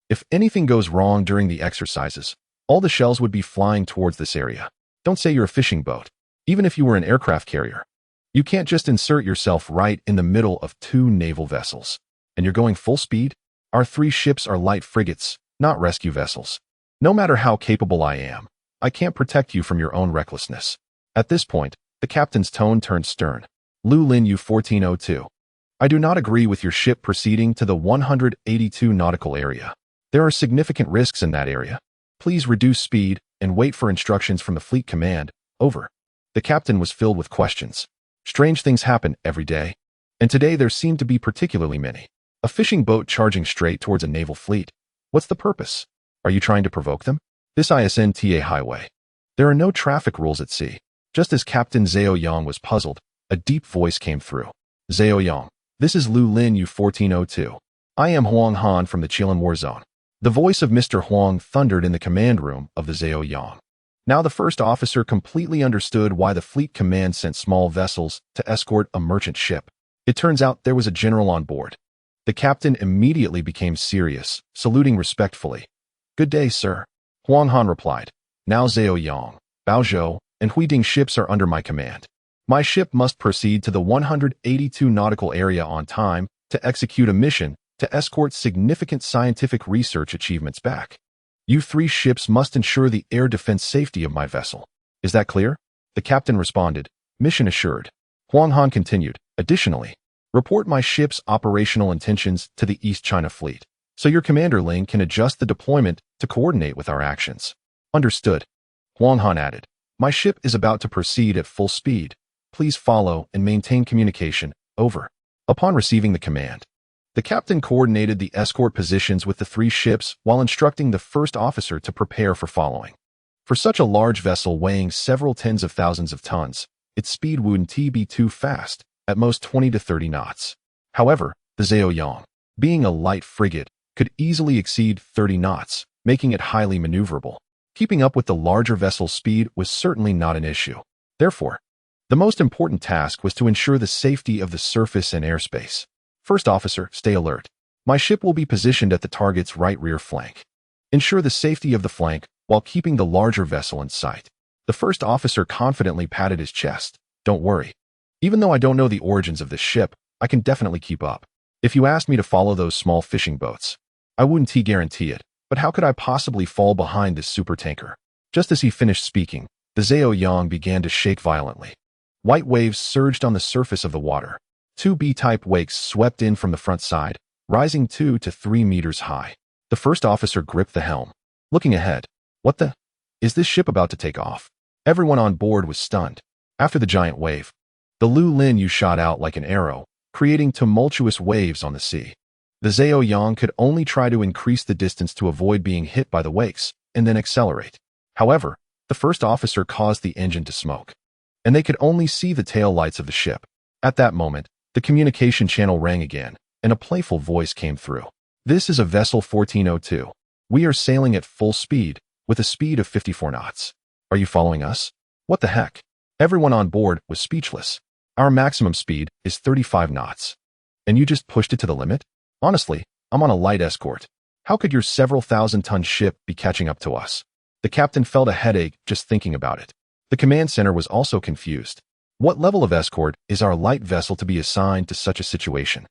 if anything goes wrong during the exercises, all the shells would be flying towards this area. Don't say you're a fishing boat. Even if you were an aircraft carrier, you can't just insert yourself right in the middle of 2 naval vessels. And you're going full speed? Our 3 ships are light frigates, not rescue vessels. No matter how capable I am, I can't protect you from your own recklessness. At this point, the captain's tone turned stern. Lulin U-1402. I do not agree with your ship proceeding to the 182 nautical area. There are significant risks in that area. Please reduce speed and wait for instructions from the fleet command. Over. The captain was filled with questions. Strange things happen every day, and today there seemed to be particularly many. A fishing boat charging straight towards a naval fleet. What's the purpose? Are you trying to provoke them? This isn't a highway. There are no traffic rules at sea. Just as Captain Zhao Yang was puzzled, a deep voice came through. Zhao Yang, this is Lu Lin U-1402. I am Huang Han from the Chilean war zone. The voice of Mr. Huang thundered in the command room of the Zhao Yang. Now the first officer completely understood why the fleet command sent small vessels to escort a merchant ship. It turns out there was a general on board. The captain immediately became serious, saluting respectfully. Good day, sir. Huang Han replied. Now Zhao Yang, Baozhou, and Huiding ships are under my command. My ship must proceed to the 182 nautical area on time to execute a mission to escort significant scientific research achievements back. You 3 ships must ensure the air defense safety of my vessel. Is that clear? The captain responded. Mission assured. Huang Han continued. Additionally, report my ship's operational intentions to the East China Fleet, so your Commander Ling can adjust the deployment to coordinate with our actions. Understood. Huang Han added. My ship is about to proceed at full speed. Please follow and maintain communication. Over. Upon receiving the command, the captain coordinated the escort positions with the 3 ships while instructing the first officer to prepare for following. For such a large vessel weighing several tens of thousands of tons, its speed wouldn't be too fast, at most 20 to 30 knots. However, the Zhao Yang, being a light frigate, could easily exceed 30 knots, making it highly maneuverable. Keeping up with the larger vessel's speed was certainly not an issue. Therefore, the most important task was to ensure the safety of the surface and airspace. First officer, stay alert. My ship will be positioned at the target's right rear flank. Ensure the safety of the flank while keeping the larger vessel in sight. The first officer confidently patted his chest. Don't worry. Even though I don't know the origins of this ship, I can definitely keep up. If you asked me to follow those small fishing boats, I wouldn't guarantee it, but how could I possibly fall behind this supertanker? Just as he finished speaking, the Zhao Yang began to shake violently. White waves surged on the surface of the water. 2 B-type wakes swept in from the front side, rising 2 to 3 meters high. The first officer gripped the helm. Looking ahead. What the? Is this ship about to take off? Everyone on board was stunned. After the giant wave, the Lu Lin Yu shot out like an arrow, creating tumultuous waves on the sea. The Zhao Yang could only try to increase the distance to avoid being hit by the wakes, and then accelerate. However, the first officer caused the engine to smoke, and they could only see the tail lights of the ship. At that moment, the communication channel rang again, and a playful voice came through. This is a vessel 1402. We are sailing at full speed, with a speed of 54 knots. Are you following us? What the heck? Everyone on board was speechless. Our maximum speed is 35 knots. And you just pushed it to the limit? Honestly, I'm on a light escort. How could your several thousand-ton ship be catching up to us? The captain felt a headache just thinking about it. The command center was also confused. What level of escort is our light vessel to be assigned to such a situation?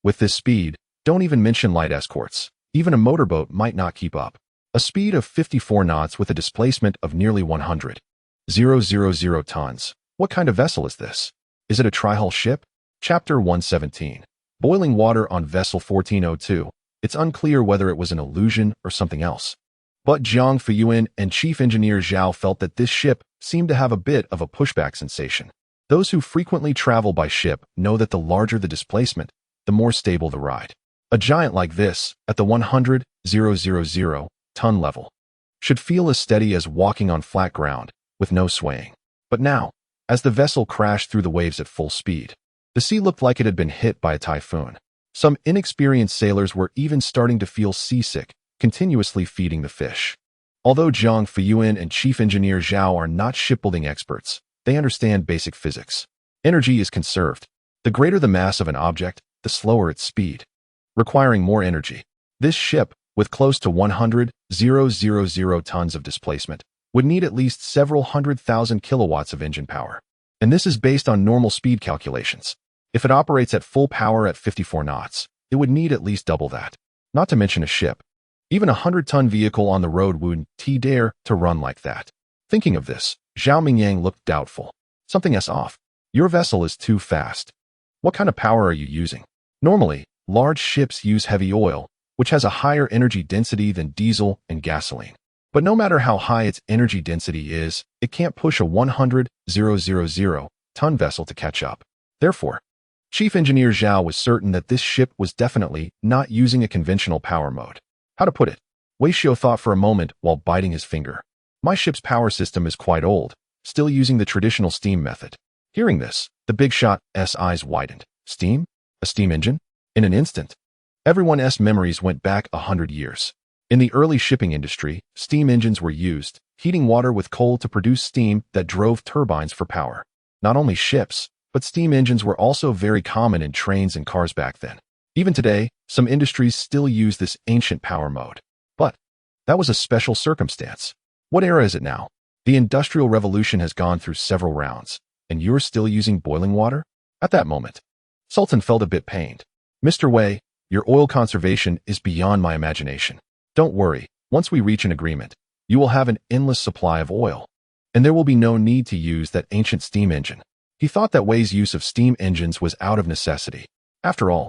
With this speed, don't even mention light escorts. Even a motorboat might not keep up. A speed of 54 knots with a displacement of nearly 100,000 tons. What kind of vessel is this? Is it a tri-hull ship? Chapter 117. Boiling water on vessel 1402. It's unclear whether it was an illusion or something else. But Jiang Fuyuan and Chief Engineer Zhao felt that this ship seemed to have a bit of a pushback sensation. Those who frequently travel by ship know that the larger the displacement, the more stable the ride. A giant like this, at the 100,000 ton level, should feel as steady as walking on flat ground, with no swaying. But now, as the vessel crashed through the waves at full speed, the sea looked like it had been hit by a typhoon. Some inexperienced sailors were even starting to feel seasick, continuously feeding the fish. Although Jiang Fuyuan and Chief Engineer Zhao are not shipbuilding experts, they understand basic physics. Energy is conserved. The greater the mass of an object, the slower its speed, requiring more energy. This ship, with close to 100,000 tons of displacement, would need at least several 100,000 kilowatts of engine power. And this is based on normal speed calculations. If it operates at full power at 54 knots, it would need at least double that. Not to mention a ship. Even a 100-ton vehicle on the road wouldn't dare to run like that. Thinking of this, Zhao Mingyang looked doubtful. Something's off. Your vessel is too fast. What kind of power are you using? Normally, large ships use heavy oil, which has a higher energy density than diesel and gasoline. But no matter how high its energy density is, it can't push a 100,000-ton vessel to catch up. Therefore, Chief Engineer Zhao was certain that this ship was definitely not using a conventional power mode. How to put it? Wei Xiu thought for a moment while biting his finger. My ship's power system is quite old, still using the traditional steam method. Hearing this, the big shot's eyes widened. Steam? A steam engine? In an instant, everyone's memories went back 100 years. In the early shipping industry, steam engines were used, heating water with coal to produce steam that drove turbines for power. Not only ships, but steam engines were also very common in trains and cars back then. Even today, some industries still use this ancient power mode. But that was a special circumstance. What era is it now? The Industrial Revolution has gone through several rounds, and you're still using boiling water? At that moment, Sultan felt a bit pained. Mr. Wei, your oil conservation is beyond my imagination. Don't worry, once we reach an agreement, you will have an endless supply of oil, and there will be no need to use that ancient steam engine. He thought that Wei's use of steam engines was out of necessity. After all,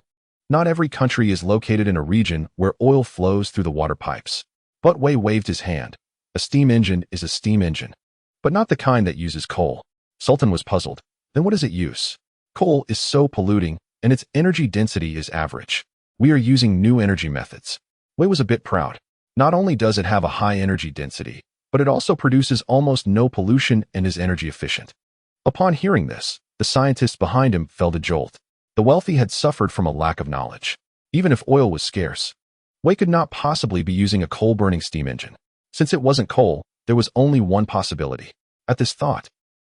not every country is located in a region where oil flows through the water pipes. But Wei waved his hand. A steam engine is a steam engine, but not the kind that uses coal. Sultan was puzzled. Then what does it use? Coal is so polluting, and its energy density is average. We are using new energy methods. Wei was a bit proud. Not only does it have a high energy density, but it also produces almost no pollution and is energy efficient. Upon hearing this, the scientists behind him felt a jolt. The wealthy had suffered from a lack of knowledge. Even if oil was scarce, Wei could not possibly be using a coal-burning steam engine. Since it wasn't coal, there was only one possibility. At this thought,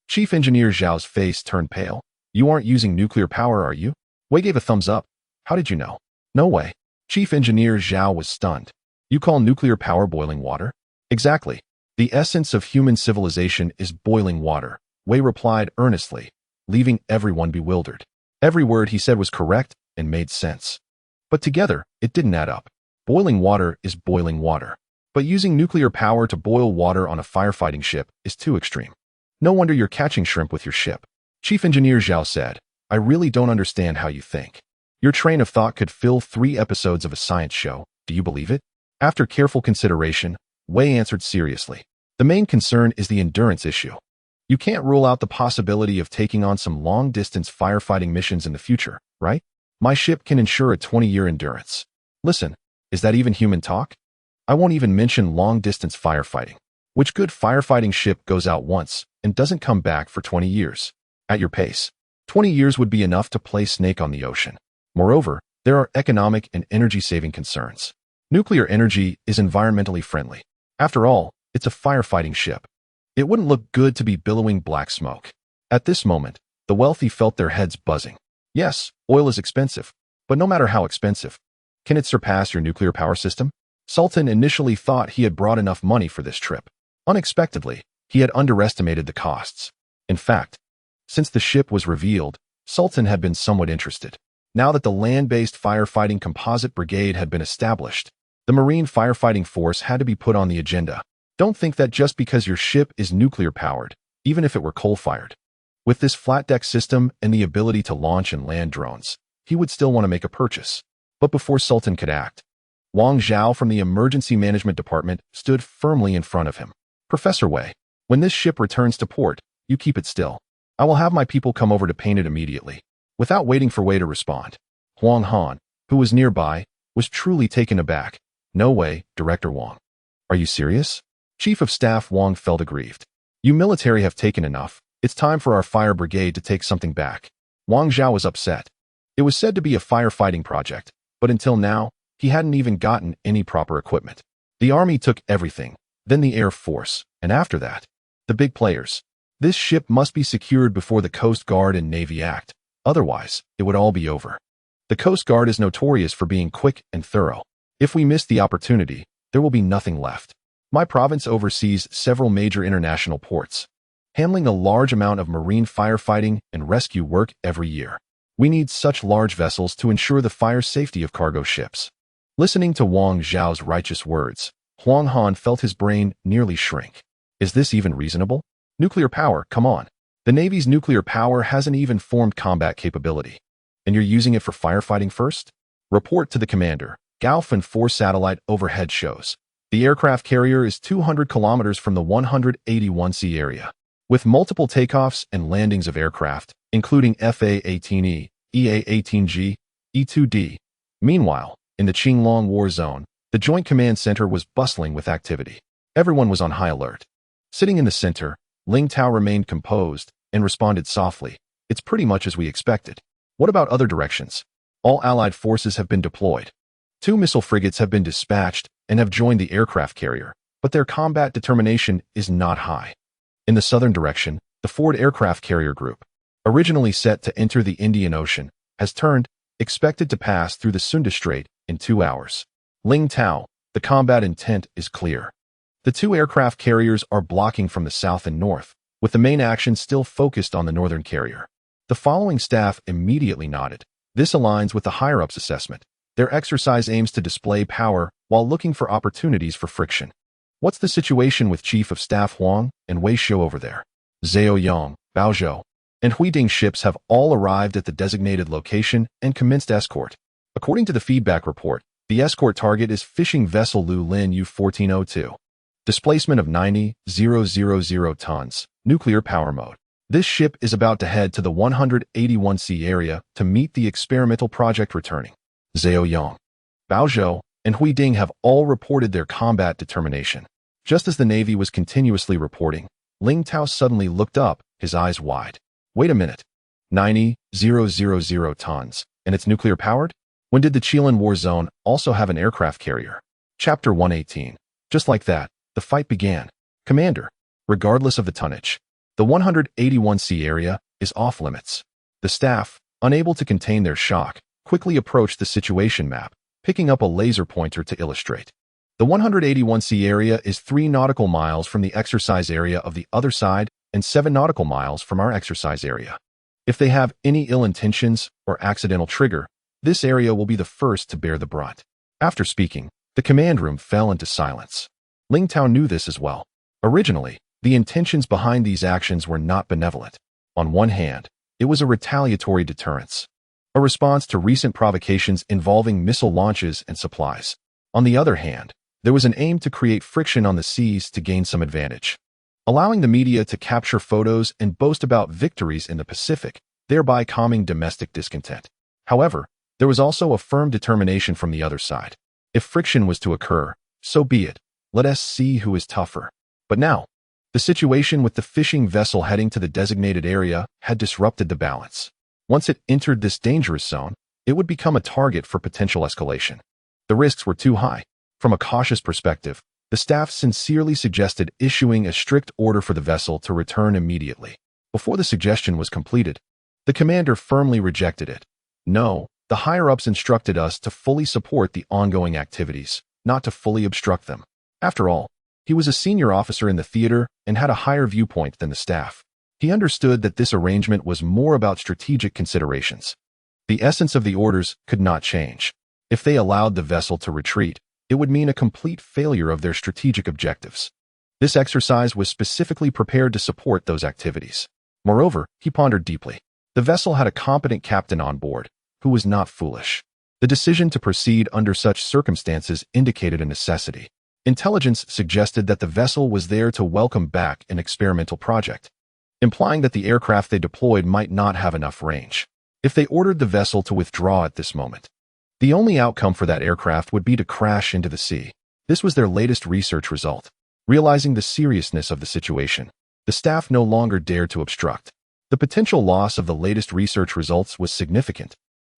Chief Engineer Zhao's face turned pale. You aren't using nuclear power, are you? Wei gave a thumbs up. How did you know? No way. Chief Engineer Zhao was stunned. You call nuclear power boiling water? Exactly. The essence of human civilization is boiling water, Wei replied earnestly, leaving everyone bewildered. Every word he said was correct and made sense. But together, it didn't add up. Boiling water is boiling water. But using nuclear power to boil water on a firefighting ship is too extreme. No wonder you're catching shrimp with your ship. Chief Engineer Zhao said, I really don't understand how you think. Your train of thought could fill 3 episodes of a science show. Do you believe it? After careful consideration, Wei answered seriously. The main concern is the endurance issue. You can't rule out the possibility of taking on some long-distance firefighting missions in the future, right? My ship can ensure a 20-year endurance. Listen, is that even human talk? I won't even mention long-distance firefighting. Which good firefighting ship goes out once and doesn't come back for 20 years? At your pace, 20 years would be enough to play Snake on the ocean. Moreover, there are economic and energy-saving concerns. Nuclear energy is environmentally friendly. After all, it's a firefighting ship. It wouldn't look good to be billowing black smoke. At this moment, the wealthy felt their heads buzzing. Yes, oil is expensive, but no matter how expensive, can it surpass your nuclear power system? Sultan initially thought he had brought enough money for this trip. Unexpectedly, he had underestimated the costs. In fact, since the ship was revealed, Sultan had been somewhat interested. Now that the land-based firefighting composite brigade had been established, the Marine firefighting force had to be put on the agenda. Don't think that just because your ship is nuclear-powered, even if it were coal-fired. With this flat-deck system and the ability to launch and land drones, he would still want to make a purchase. But before Sultan could act, Wang Zhao from the Emergency Management Department stood firmly in front of him. Professor Wei, when this ship returns to port, you keep it still. I will have my people come over to paint it immediately. Without waiting for Wei to respond, Huang Han, who was nearby, was truly taken aback. No way, Director Wang. Are you serious? Chief of Staff Wang felt aggrieved. You military have taken enough. It's time for our fire brigade to take something back. Wang Zhao was upset. It was said to be a firefighting project, but until now, he hadn't even gotten any proper equipment. The army took everything, then the Air Force, and after that, the big players. This ship must be secured before the Coast Guard and Navy act. Otherwise, it would all be over. The Coast Guard is notorious for being quick and thorough. If we miss the opportunity, there will be nothing left. My province oversees several major international ports, handling a large amount of marine firefighting and rescue work every year. We need such large vessels to ensure the fire safety of cargo ships. Listening to Wang Zhao's righteous words, Huang Han felt his brain nearly shrink. Is this even reasonable? Nuclear power, come on. The Navy's nuclear power hasn't even formed combat capability. And you're using it for firefighting first? Report to the commander. Gaofen 4 satellite overhead shows. The aircraft carrier is 200 kilometers from the 181C area, with multiple takeoffs and landings of aircraft, including FA-18E, EA-18G, E-2D. Meanwhile, in the Qinglong War Zone, the Joint Command Center was bustling with activity. Everyone was on high alert. Sitting in the center, Ling Tao remained composed and responded softly. It's pretty much as we expected. What about other directions? All Allied forces have been deployed. 2 missile frigates have been dispatched and have joined the aircraft carrier, but their combat determination is not high. In the southern direction, the Ford Aircraft Carrier Group, originally set to enter the Indian Ocean, has turned, expected to pass through the Sunda Strait in 2 hours. Ling Tao, the combat intent is clear. The 2 aircraft carriers are blocking from the south and north, with the main action still focused on the northern carrier. The following staff immediately nodded. This aligns with the higher-ups assessment. Their exercise aims to display power while looking for opportunities for friction. What's the situation with Chief of Staff Huang and Wei Xiu over there? Zhao Yang, Bao Zhou, and Huiding ships have all arrived at the designated location and commenced escort. According to the feedback report, the escort target is fishing vessel Lu Lin U-1402. Displacement of 90,000 tons, nuclear power mode. This ship is about to head to the 181C area to meet the experimental project returning. Zhao Yang, Bao Zhou, and Huiding have all reported their combat determination. Just as the Navy was continuously reporting, Ling Tao suddenly looked up, his eyes wide. Wait a minute. 90,000 tons, and it's nuclear-powered? When did the Qilin War Zone also have an aircraft carrier? Chapter 118. Just like that, the fight began. Commander, regardless of the tonnage, the 181C area is off-limits. The staff, unable to contain their shock, quickly approached the situation map, picking up a laser pointer to illustrate. The 181C area is 3 nautical miles from the exercise area of the other side and 7 nautical miles from our exercise area. If they have any ill intentions or accidental trigger, this area will be the first to bear the brunt. After speaking, the command room fell into silence. Ling Tao knew this as well. Originally, the intentions behind these actions were not benevolent. On one hand, it was a retaliatory deterrence, a response to recent provocations involving missile launches and supplies. On the other hand, there was an aim to create friction on the seas to gain some advantage, allowing the media to capture photos and boast about victories in the Pacific, thereby calming domestic discontent. However, there was also a firm determination from the other side. If friction was to occur, so be it. Let us see who is tougher. But now, the situation with the fishing vessel heading to the designated area had disrupted the balance. Once it entered this dangerous zone, it would become a target for potential escalation. The risks were too high. From a cautious perspective, the staff sincerely suggested issuing a strict order for the vessel to return immediately. Before the suggestion was completed, the commander firmly rejected it. No, the higher-ups instructed us to fully support the ongoing activities, not to fully obstruct them. After all, he was a senior officer in the theater and had a higher viewpoint than the staff. He understood that this arrangement was more about strategic considerations. The essence of the orders could not change. If they allowed the vessel to retreat, it would mean a complete failure of their strategic objectives. This exercise was specifically prepared to support those activities. Moreover, he pondered deeply. The vessel had a competent captain on board, who was not foolish. The decision to proceed under such circumstances indicated a necessity. Intelligence suggested that the vessel was there to welcome back an experimental project, implying that the aircraft they deployed might not have enough range. If they ordered the vessel to withdraw at this moment, the only outcome for that aircraft would be to crash into the sea. This was their latest research result. Realizing the seriousness of the situation, the staff no longer dared to obstruct. The potential loss of the latest research results was significant,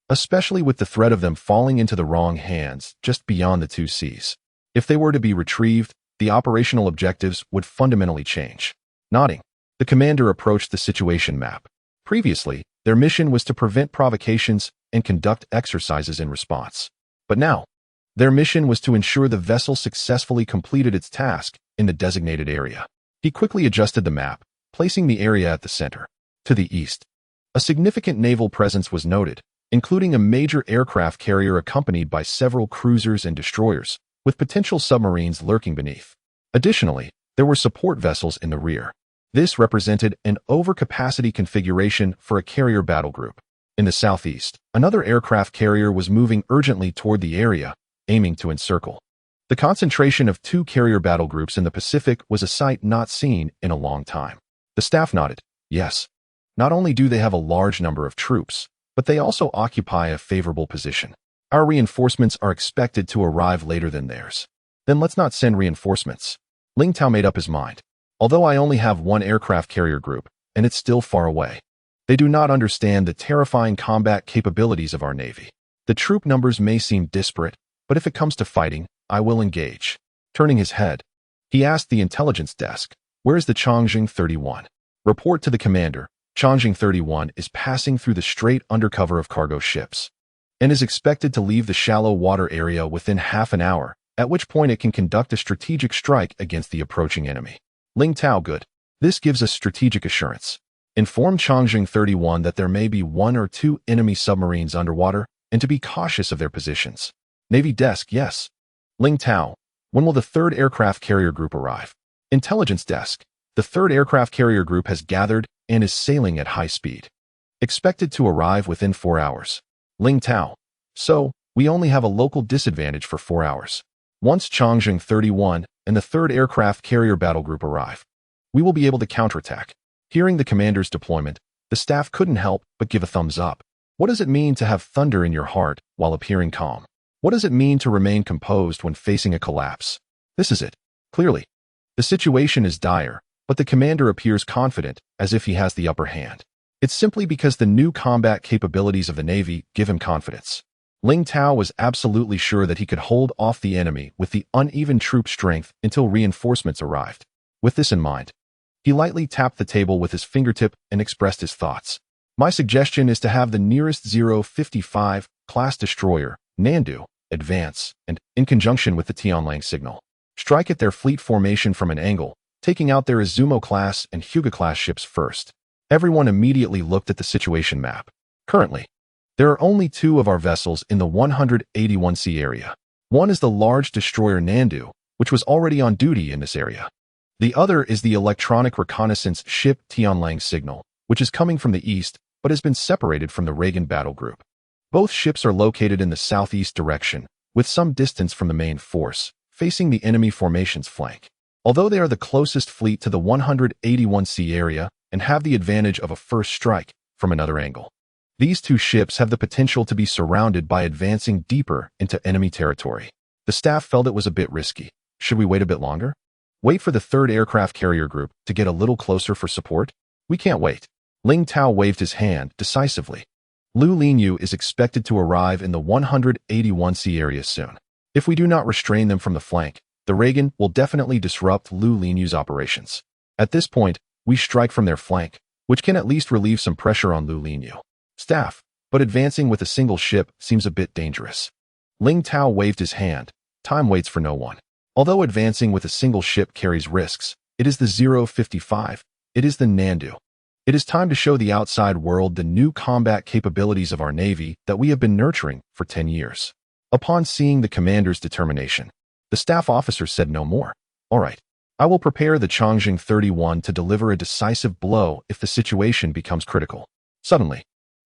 especially with the threat of them falling into the wrong hands just beyond the 2 seas. If they were to be retrieved, the operational objectives would fundamentally change. Nodding, the commander approached the situation map. Previously, their mission was to prevent provocations and conduct exercises in response. But now, their mission was to ensure the vessel successfully completed its task in the designated area. He quickly adjusted the map, placing the area at the center. To the east, a significant naval presence was noted, including a major aircraft carrier accompanied by several cruisers and destroyers, with potential submarines lurking beneath. Additionally, there were support vessels in the rear. This represented an overcapacity configuration for a carrier battle group. In the southeast, another aircraft carrier was moving urgently toward the area, aiming to encircle. The concentration of 2 carrier battle groups in the Pacific was a sight not seen in a long time. The staff nodded. Yes. Not only do they have a large number of troops, but they also occupy a favorable position. Our reinforcements are expected to arrive later than theirs. Then let's not send reinforcements. Ling Tao made up his mind. Although I only have 1 aircraft carrier group, and it's still far away. They do not understand the terrifying combat capabilities of our Navy. The troop numbers may seem disparate, but if it comes to fighting, I will engage. Turning his head, he asked the intelligence desk, where is the Chongjing 31? Report to the commander, Chongjing 31 is passing through the strait undercover of cargo ships, and is expected to leave the shallow water area within half an hour, at which point it can conduct a strategic strike against the approaching enemy. Ling Tao, good. This gives us strategic assurance. Inform Chongjing 31 that there may be 1 or 2 enemy submarines underwater, and to be cautious of their positions. Navy desk, yes. Ling Tao, when will the 3rd aircraft carrier group arrive? Intelligence desk, the 3rd aircraft carrier group has gathered and is sailing at high speed. Expected to arrive within 4 hours. Ling Tao, so, we only have a local disadvantage for 4 hours. Once Chongjing 31 and the 3rd aircraft carrier battle group arrive, we will be able to counterattack. Hearing the commander's deployment, the staff couldn't help but give a thumbs up. What does it mean to have thunder in your heart while appearing calm? What does it mean to remain composed when facing a collapse? This is it. Clearly, the situation is dire, but the commander appears confident, as if he has the upper hand. It's simply because the new combat capabilities of the Navy give him confidence. Ling Tao was absolutely sure that he could hold off the enemy with the uneven troop strength until reinforcements arrived. With this in mind, he lightly tapped the table with his fingertip and expressed his thoughts. My suggestion is to have the nearest 055 class destroyer, Nandu, advance, and, in conjunction with the Tianlang signal, strike at their fleet formation from an angle, taking out their Izumo-class and Hyuga-class ships first. Everyone immediately looked at the situation map. Currently, there are only 2 of our vessels in the 181C area. One is the large destroyer Nandu, which was already on duty in this area. The other is the electronic reconnaissance ship Tianlang signal, which is coming from the east but has been separated from the Reagan battle group. Both ships are located in the southeast direction, with some distance from the main force, facing the enemy formation's flank. Although they are the closest fleet to the 181C area and have the advantage of a first strike from another angle, these 2 ships have the potential to be surrounded by advancing deeper into enemy territory. The staff felt it was a bit risky. Should we wait a bit longer? Wait for the 3rd aircraft carrier group to get a little closer for support? We can't wait. Ling Tao waved his hand decisively. Lu Linyu is expected to arrive in the 181C area soon. If we do not restrain them from the flank, the Reagan will definitely disrupt Lu Linyu's operations. At this point, we strike from their flank, which can at least relieve some pressure on Lu Linyu. Staff, but advancing with a single ship seems a bit dangerous. Ling Tao waved his hand. Time waits for no one. Although advancing with a single ship carries risks, it is the 055. It is the Nandu. It is time to show the outside world the new combat capabilities of our Navy that we have been nurturing for 10 years. Upon seeing the commander's determination, the staff officer said no more. All right, I will prepare the Chongjing 31 to deliver a decisive blow if the situation becomes critical. Suddenly,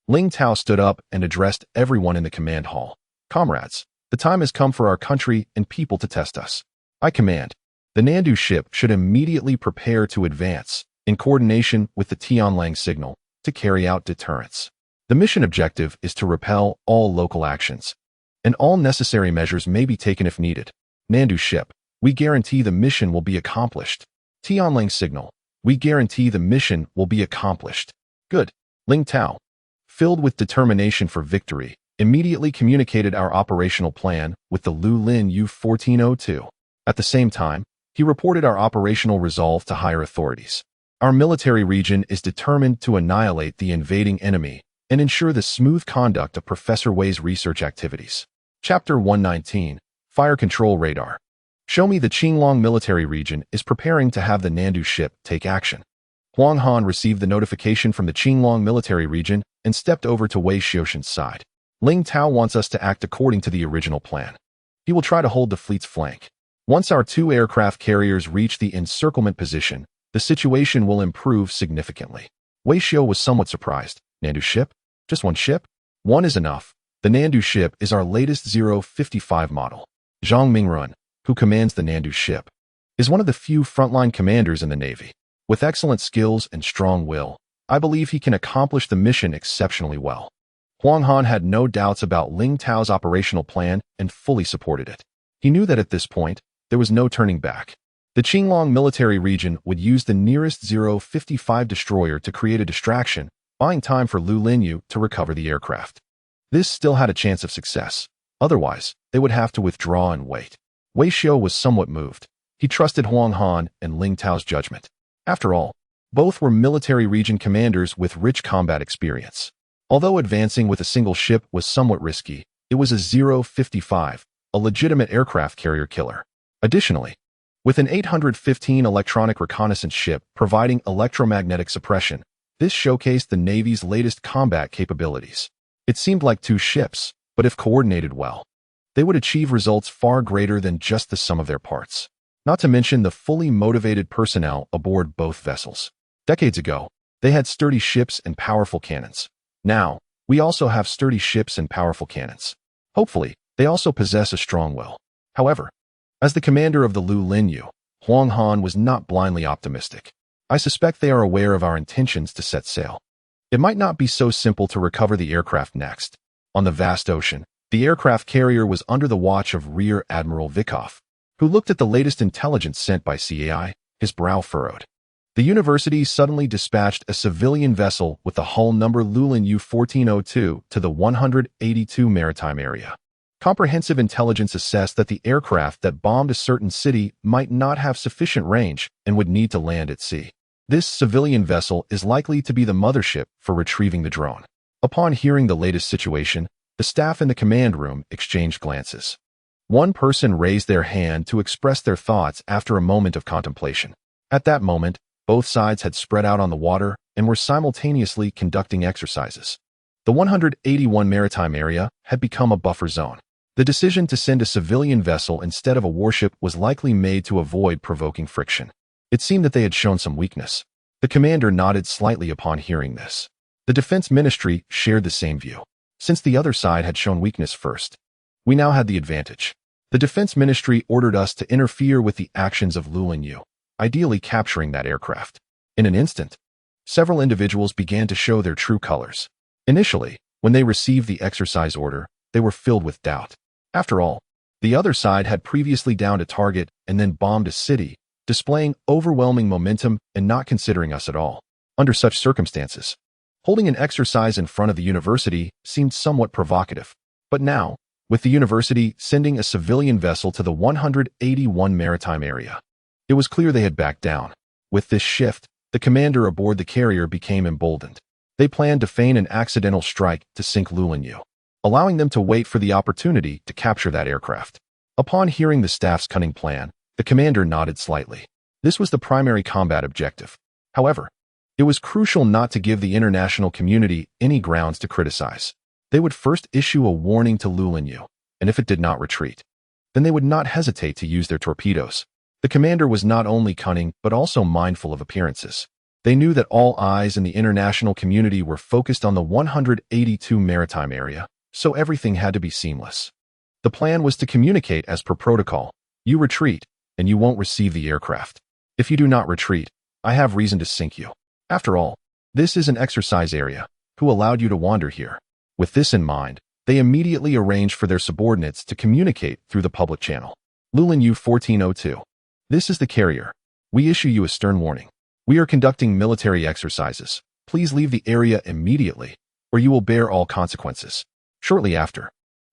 Ling Tao stood up and addressed everyone in the command hall. Comrades, the time has come for our country and people to test us. I command. The Nandu ship should immediately prepare to advance, in coordination with the Tianlang signal, to carry out deterrence. The mission objective is to repel all local actions, and all necessary measures may be taken if needed. Nandu ship, we guarantee the mission will be accomplished. Tianlang signal, we guarantee the mission will be accomplished. Good. Ling Tao, filled with determination for victory, immediately communicated our operational plan with the Lu Lin U-1402. At the same time, he reported our operational resolve to higher authorities. Our military region is determined to annihilate the invading enemy and ensure the smooth conduct of Professor Wei's research activities. Chapter 119, Fire Control Radar. Show me the Qinglong military region is preparing to have the Nandu ship take action. Huang Han received the notification from the Qinglong military region and stepped over to Wei Xioshan's side. Ling Tao wants us to act according to the original plan. He will try to hold the fleet's flank. Once our 2 aircraft carriers reach the encirclement position, the situation will improve significantly. Wei Xiu was somewhat surprised. Nandu ship? Just 1 ship? 1 is enough. The Nandu ship is our latest 055 model. Zhang Mingrun, who commands the Nandu ship, is one of the few frontline commanders in the Navy. With excellent skills and strong will, I believe he can accomplish the mission exceptionally well. Huang Han had no doubts about Ling Tao's operational plan and fully supported it. He knew that at this point, there was no turning back. The Qinglong military region would use the nearest 055 destroyer to create a distraction, buying time for Lu Linyu to recover the aircraft. This still had a chance of success. Otherwise, they would have to withdraw and wait. Wei Xiu was somewhat moved. He trusted Huang Han and Ling Tao's judgment. After all, both were military region commanders with rich combat experience. Although advancing with a single ship was somewhat risky, it was a 055, a legitimate aircraft carrier killer. Additionally, with an 815 electronic reconnaissance ship providing electromagnetic suppression, this showcased the Navy's latest combat capabilities. It seemed like two ships, but if coordinated well, they would achieve results far greater than just the sum of their parts. Not to mention the fully motivated personnel aboard both vessels. Decades ago, they had sturdy ships and powerful cannons. Now, we also have sturdy ships and powerful cannons. Hopefully, they also possess a strong will. However, as the commander of the Lu Linyu, Huang Han was not blindly optimistic. I suspect they are aware of our intentions to set sail. It might not be so simple to recover the aircraft next. On the vast ocean, the aircraft carrier was under the watch of Rear Admiral Vikov, who looked at the latest intelligence sent by CAI, his brow furrowed. The university suddenly dispatched a civilian vessel with the hull number Lulinyu 1402 to the 182 maritime area. Comprehensive intelligence assessed that the aircraft that bombed a certain city might not have sufficient range and would need to land at sea. This civilian vessel is likely to be the mothership for retrieving the drone. Upon hearing the latest situation, the staff in the command room exchanged glances. One person raised their hand to express their thoughts after a moment of contemplation. At that moment, both sides had spread out on the water and were simultaneously conducting exercises. The 181 maritime area had become a buffer zone. The decision to send a civilian vessel instead of a warship was likely made to avoid provoking friction. It seemed that they had shown some weakness. The commander nodded slightly upon hearing this. The Defense Ministry shared the same view. Since the other side had shown weakness first, we now had the advantage. The Defense Ministry ordered us to interfere with the actions of Lulinyu, ideally capturing that aircraft. In an instant, several individuals began to show their true colors. Initially, when they received the exercise order, they were filled with doubt. After all, the other side had previously downed a target and then bombed a city, displaying overwhelming momentum and not considering us at all. Under such circumstances, holding an exercise in front of the university seemed somewhat provocative. But now, with the university sending a civilian vessel to the 181 maritime area, it was clear they had backed down. With this shift, the commander aboard the carrier became emboldened. They planned to feign an accidental strike to sink Lulinyu, allowing them to wait for the opportunity to capture that aircraft. Upon hearing the staff's cunning plan, the commander nodded slightly. This was the primary combat objective. However, it was crucial not to give the international community any grounds to criticize. They would first issue a warning to Lulinyu, and if it did not retreat, then they would not hesitate to use their torpedoes. The commander was not only cunning but also mindful of appearances. They knew that all eyes in the international community were focused on the 182 maritime area, so everything had to be seamless. The plan was to communicate as per protocol. You retreat, and you won't receive the aircraft. If you do not retreat, I have reason to sink you. After all, this is an exercise area. Who allowed you to wander here? With this in mind, they immediately arranged for their subordinates to communicate through the public channel. Lulinyu 1402. This is the carrier. We issue you a stern warning. We are conducting military exercises. Please leave the area immediately, or you will bear all consequences. Shortly after,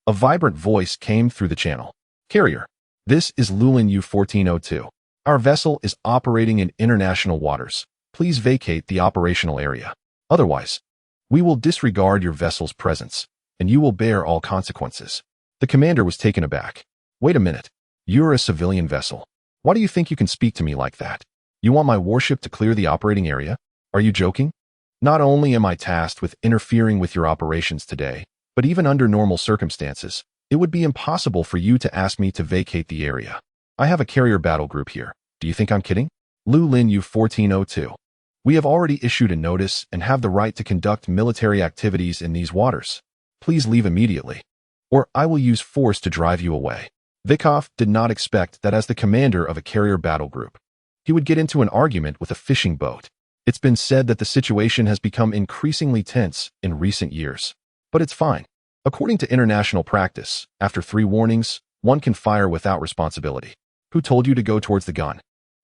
a vibrant voice came through the channel. Carrier, this is Lulinyu 1402. Our vessel is operating in international waters. Please vacate the operational area. Otherwise, we will disregard your vessel's presence, and you will bear all consequences. The commander was taken aback. Wait a minute. You're a civilian vessel. Why do you think you can speak to me like that? You want my warship to clear the operating area? Are you joking? Not only am I tasked with interfering with your operations today, but even under normal circumstances, it would be impossible for you to ask me to vacate the area. I have a carrier battle group here. Do you think I'm kidding? Lulinyu 1402. We have already issued a notice and have the right to conduct military activities in these waters. Please leave immediately, or I will use force to drive you away. Vikov did not expect that as the commander of a carrier battle group, he would get into an argument with a fishing boat. It's been said that the situation has become increasingly tense in recent years. But it's fine. According to international practice, after 3 warnings, one can fire without responsibility. Who told you to go towards the gun?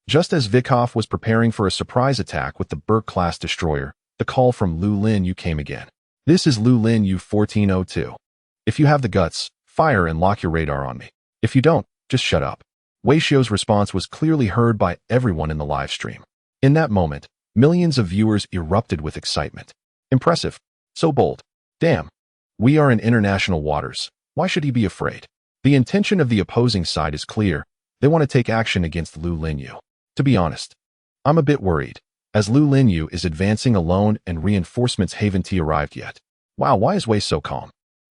Just as Vikov was preparing for a surprise attack with the Burke-class destroyer, the call from Lu Linyu came again. This is Lu Linyu 1402. If you have the guts, fire and lock your radar on me. If you don't, just shut up. Wei Xiu's response was clearly heard by everyone in the live stream. In that moment, millions of viewers erupted with excitement. Impressive. So bold. Damn. We are in international waters. Why should he be afraid? The intention of the opposing side is clear. They want to take action against Lu Linyu. To be honest, I'm a bit worried, as Lu Linyu is advancing alone and reinforcements haven't arrived yet. Wow, why is Wei so calm?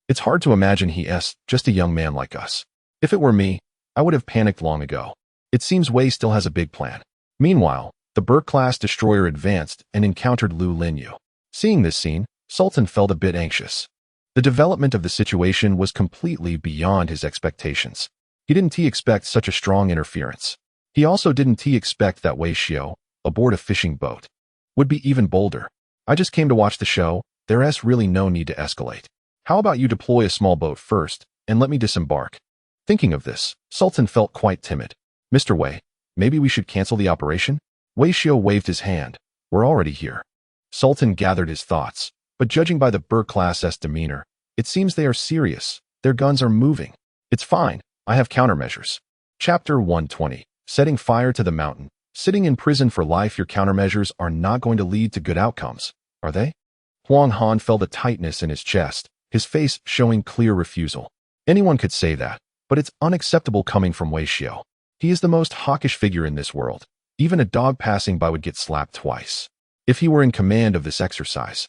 It's hard to imagine he's just a young man like us. If it were me, I would have panicked long ago. It seems Wei still has a big plan. Meanwhile, the Burke-class destroyer advanced and encountered Lu Linyu. Seeing this scene, Sultan felt a bit anxious. The development of the situation was completely beyond his expectations. He didn't expect such a strong interference. He also didn't expect that Wei Xiu, aboard a fishing boat, would be even bolder. I just came to watch the show. There's really no need to escalate. How about you deploy a small boat first, and let me disembark? Thinking of this, Sultan felt quite timid. Mr. Wei, maybe we should cancel the operation? Wei Xiu waved his hand. We're already here. Sultan gathered his thoughts, but judging by the Burke-class's demeanor, it seems they are serious. Their guns are moving. It's fine. I have countermeasures. Chapter 120. Setting fire to the mountain. Sitting in prison for life, your countermeasures are not going to lead to good outcomes, are they? Huang Han felt a tightness in his chest, his face showing clear refusal. Anyone could say that, but it's unacceptable coming from Wei Xiu. He is the most hawkish figure in this world. Even a dog passing by would get slapped twice. If he were in command of this exercise,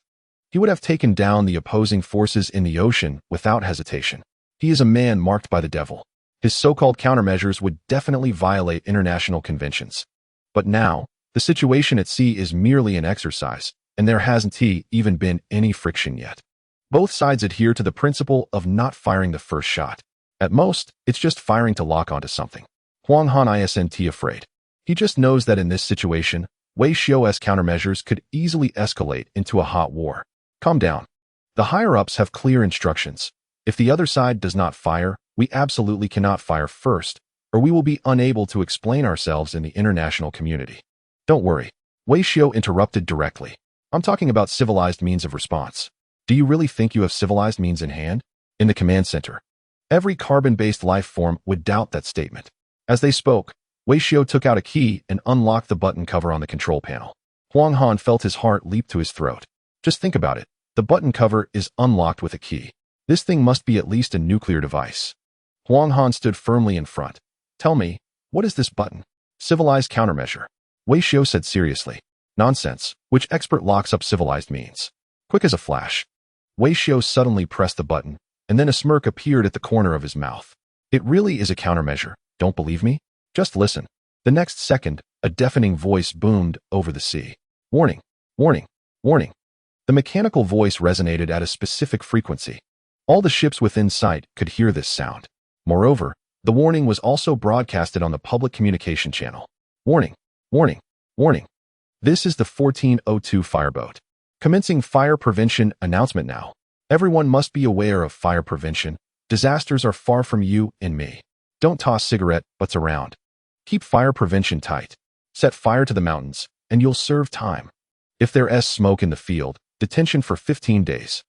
he would have taken down the opposing forces in the ocean without hesitation. He is a man marked by the devil. His so-called countermeasures would definitely violate international conventions. But now, the situation at sea is merely an exercise, and there hasn't even been any friction yet. Both sides adhere to the principle of not firing the first shot. At most, it's just firing to lock onto something. Huang Han isn't afraid. He just knows that in this situation, Wei Xiu's countermeasures could easily escalate into a hot war. Calm down. The higher-ups have clear instructions. If the other side does not fire, we absolutely cannot fire first, or we will be unable to explain ourselves in the international community. Don't worry. Wei Xiu interrupted directly. I'm talking about civilized means of response. Do you really think you have civilized means in hand? In the command center, every carbon-based life form would doubt that statement. As they spoke, Wei Xiu took out a key and unlocked the button cover on the control panel. Huang Han felt his heart leap to his throat. Just think about it. The button cover is unlocked with a key. This thing must be at least a nuclear device. Huang Han stood firmly in front. Tell me, what is this button? Civilized countermeasure. Wei Xiu said seriously. Nonsense. Which expert locks up civilized means? Quick as a flash, Wei Xiu suddenly pressed the button, and then a smirk appeared at the corner of his mouth. It really is a countermeasure. Don't believe me? Just listen. The next second, a deafening voice boomed over the sea. Warning! Warning! Warning! The mechanical voice resonated at a specific frequency. All the ships within sight could hear this sound. Moreover, the warning was also broadcasted on the public communication channel. Warning! Warning! Warning! This is the 1402 fireboat. Commencing fire prevention announcement now. Everyone must be aware of fire prevention. Disasters are far from you and me. Don't toss cigarette butts around. Keep fire prevention tight. Set fire to the mountains, and you'll serve time. If there's smoke in the field, detention for 15 days.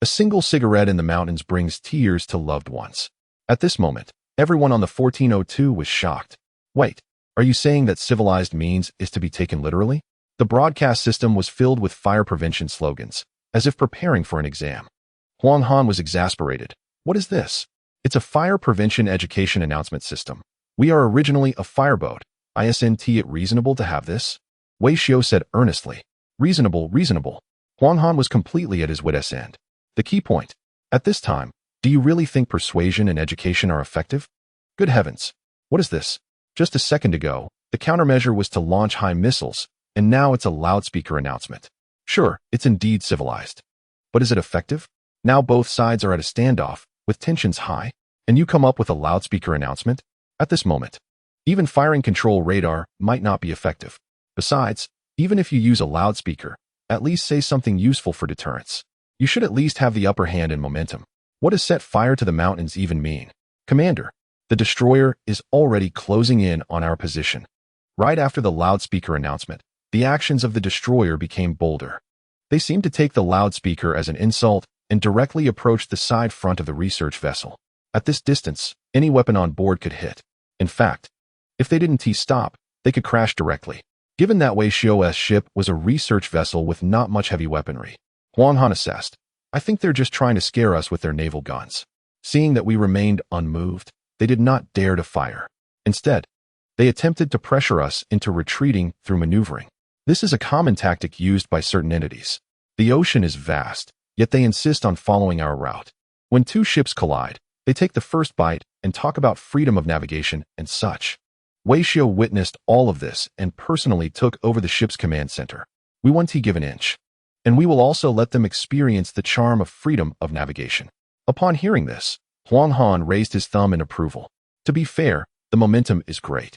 A single cigarette in the mountains brings tears to loved ones. At this moment, everyone on the 1402 was shocked. Wait, are you saying that civilized means is to be taken literally? The broadcast system was filled with fire prevention slogans, as if preparing for an exam. Huang Han was exasperated. What is this? It's a fire prevention education announcement system. We are originally a fireboat. Isn't it reasonable to have this? Wei Xiu said earnestly. Reasonable, reasonable. Huang Han was completely at his wit's end. The key point. At this time, do you really think persuasion and education are effective? Good heavens. What is this? Just a second ago, the countermeasure was to launch high missiles, and now it's a loudspeaker announcement. Sure, it's indeed civilized. But is it effective? Now both sides are at a standoff, with tensions high. And you come up with a loudspeaker announcement? At this moment, even firing control radar might not be effective. Besides, even if you use a loudspeaker, at least say something useful for deterrence. You should at least have the upper hand in momentum. What does set fire to the mountains even mean? Commander, the destroyer is already closing in on our position. Right after the loudspeaker announcement, the actions of the destroyer became bolder. They seemed to take the loudspeaker as an insult and directly approached the side front of the research vessel. At this distance, any weapon on board could hit. In fact, if they didn't T-stop, they could crash directly. Given that Wei Xiu's ship was a research vessel with not much heavy weaponry, Huang Han assessed, I think they're just trying to scare us with their naval guns. Seeing that we remained unmoved, they did not dare to fire. Instead, they attempted to pressure us into retreating through maneuvering. This is a common tactic used by certain entities. The ocean is vast, yet they insist on following our route. When two ships collide, they take the first bite and talk about freedom of navigation and such. Wei Xiu witnessed all of this and personally took over the ship's command center. We won't give an inch. And we will also let them experience the charm of freedom of navigation. Upon hearing this, Huang Han raised his thumb in approval. To be fair, the momentum is great.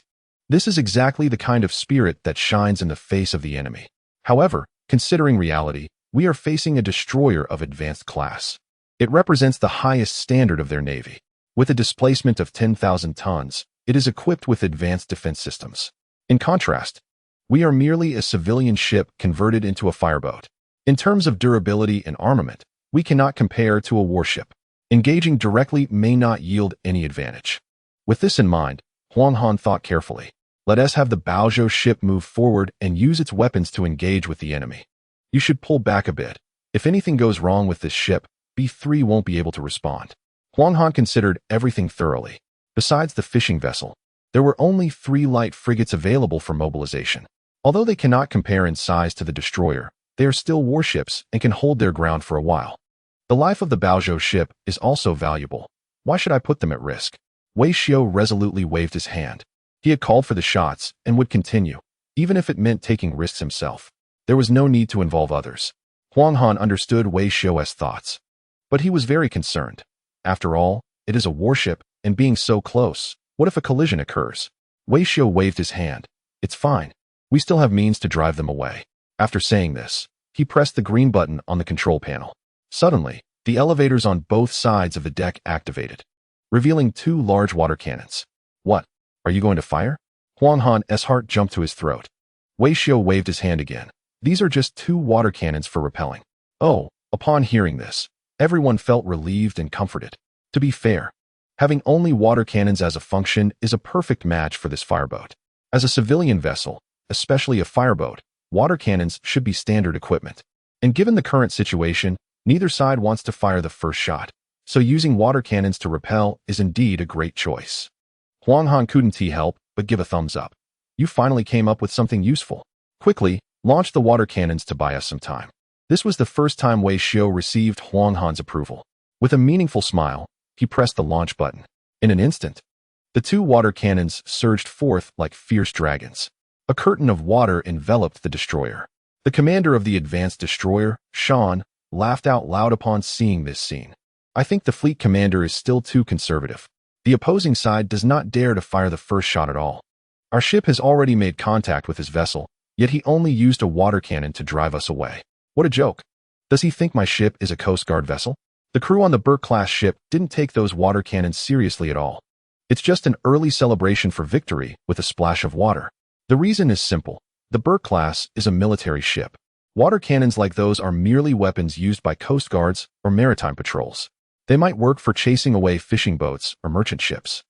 This is exactly the kind of spirit that shines in the face of the enemy. However, considering reality, we are facing a destroyer of advanced class. It represents the highest standard of their navy. With a displacement of 10,000 tons, it is equipped with advanced defense systems. In contrast, we are merely a civilian ship converted into a fireboat. In terms of durability and armament, we cannot compare to a warship. Engaging directly may not yield any advantage. With this in mind, Huang Han thought carefully. Let us have the Baozhou ship move forward and use its weapons to engage with the enemy. You should pull back a bit. If anything goes wrong with this ship, B3 won't be able to respond. Huang Han considered everything thoroughly. Besides the fishing vessel, there were only 3 light frigates available for mobilization. Although they cannot compare in size to the destroyer, they are still warships and can hold their ground for a while. The life of the Baozhou ship is also valuable. Why should I put them at risk? Wei Xiu resolutely waved his hand. He had called for the shots and would continue, even if it meant taking risks himself. There was no need to involve others. Huang Han understood Wei Xiu's thoughts. But he was very concerned. After all, it is a warship, and being so close, what if a collision occurs? Wei Xiu waved his hand. It's fine. We still have means to drive them away. After saying this, he pressed the green button on the control panel. Suddenly, the elevators on both sides of the deck activated, revealing 2 large water cannons. What? Are you going to fire? Huang Han's heart jumped to his throat. Wei Xiu waved his hand again. These are just 2 water cannons for repelling. Oh, upon hearing this, everyone felt relieved and comforted. To be fair, having only water cannons as a function is a perfect match for this fireboat. As a civilian vessel, especially a fireboat, water cannons should be standard equipment. And given the current situation, neither side wants to fire the first shot, so using water cannons to repel is indeed a great choice. Huang Han couldn't help but give a thumbs up. You finally came up with something useful. Quickly, launch the water cannons to buy us some time. This was the first time Wei Xiu received Huang Han's approval. With a meaningful smile, he pressed the launch button. In an instant, the 2 water cannons surged forth like fierce dragons. A curtain of water enveloped the destroyer. The commander of the advanced destroyer, Shan, laughed out loud upon seeing this scene. I think the fleet commander is still too conservative. The opposing side does not dare to fire the first shot at all. Our ship has already made contact with his vessel, yet he only used a water cannon to drive us away. What a joke. Does he think my ship is a Coast Guard vessel? The crew on the Burke-class ship didn't take those water cannons seriously at all. It's just an early celebration for victory with a splash of water. The reason is simple. The Burke-class is a military ship. Water cannons like those are merely weapons used by Coast Guards or maritime patrols. They might work for chasing away fishing boats or merchant ships.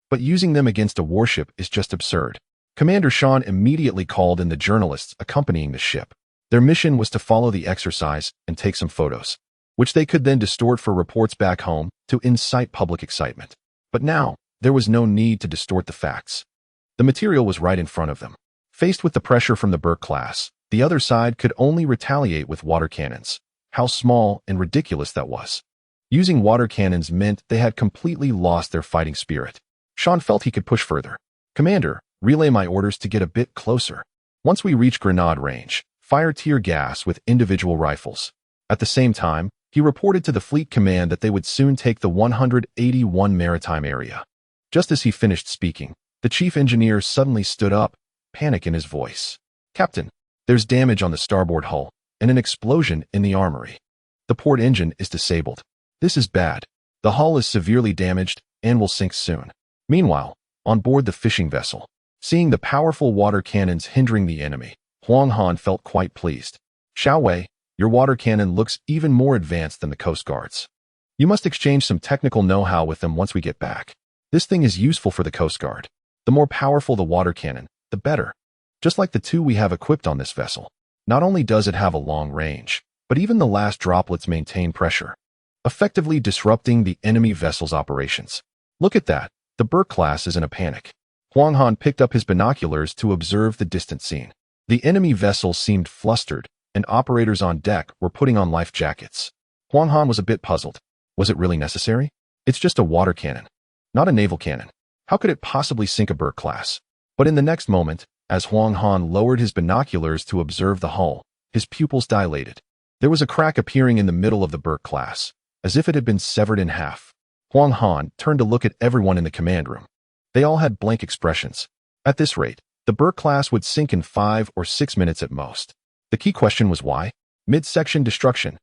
But using them against a warship is just absurd. Commander Shan immediately called in the journalists accompanying the ship. Their mission was to follow the exercise and take some photos, which they could then distort for reports back home to incite public excitement. But now, there was no need to distort the facts. The material was right in front of them. Faced with the pressure from the Burke class, the other side could only retaliate with water cannons. How small and ridiculous that was. Using water cannons meant they had completely lost their fighting spirit. Shan felt he could push further. Commander, relay my orders to get a bit closer. Once we reach grenade range, fire tear gas with individual rifles. At the same time, He reported to the fleet command that they would soon take the 181 maritime area. Just as he finished speaking, the chief engineer suddenly stood up, panic in his voice. "Captain, there's damage on the starboard hull and an explosion in the armory. The port engine is disabled. This is bad. The hull is severely damaged and will sink soon." Meanwhile, on board the fishing vessel, seeing the powerful water cannons hindering the enemy, Huang Han felt quite pleased. "Xiao Wei, your water cannon looks even more advanced than the Coast Guard's. You must exchange some technical know-how with them once we get back. This thing is useful for the Coast Guard. The more powerful the water cannon, the better. Just like the two we have equipped on this vessel. Not only does it have a long range, but even the last droplets maintain pressure, effectively disrupting the enemy vessel's operations. Look at that. The Burke class is in a panic." Huang Han picked up his binoculars to observe the distant scene. The enemy vessel seemed flustered, and operators on deck were putting on life jackets. Huang Han was a bit puzzled. Was it really necessary? It's just a water cannon, not a naval cannon. How could it possibly sink a Burke class? But in the next moment, as Huang Han lowered his binoculars to observe the hull, his pupils dilated. There was a crack appearing in the middle of the Burke class, as if it had been severed in half. Huang Han turned to look at everyone in the command room. They all had blank expressions. At this rate, the Burke class would sink in 5 or 6 minutes at most. The key question was why? Midsection destruction.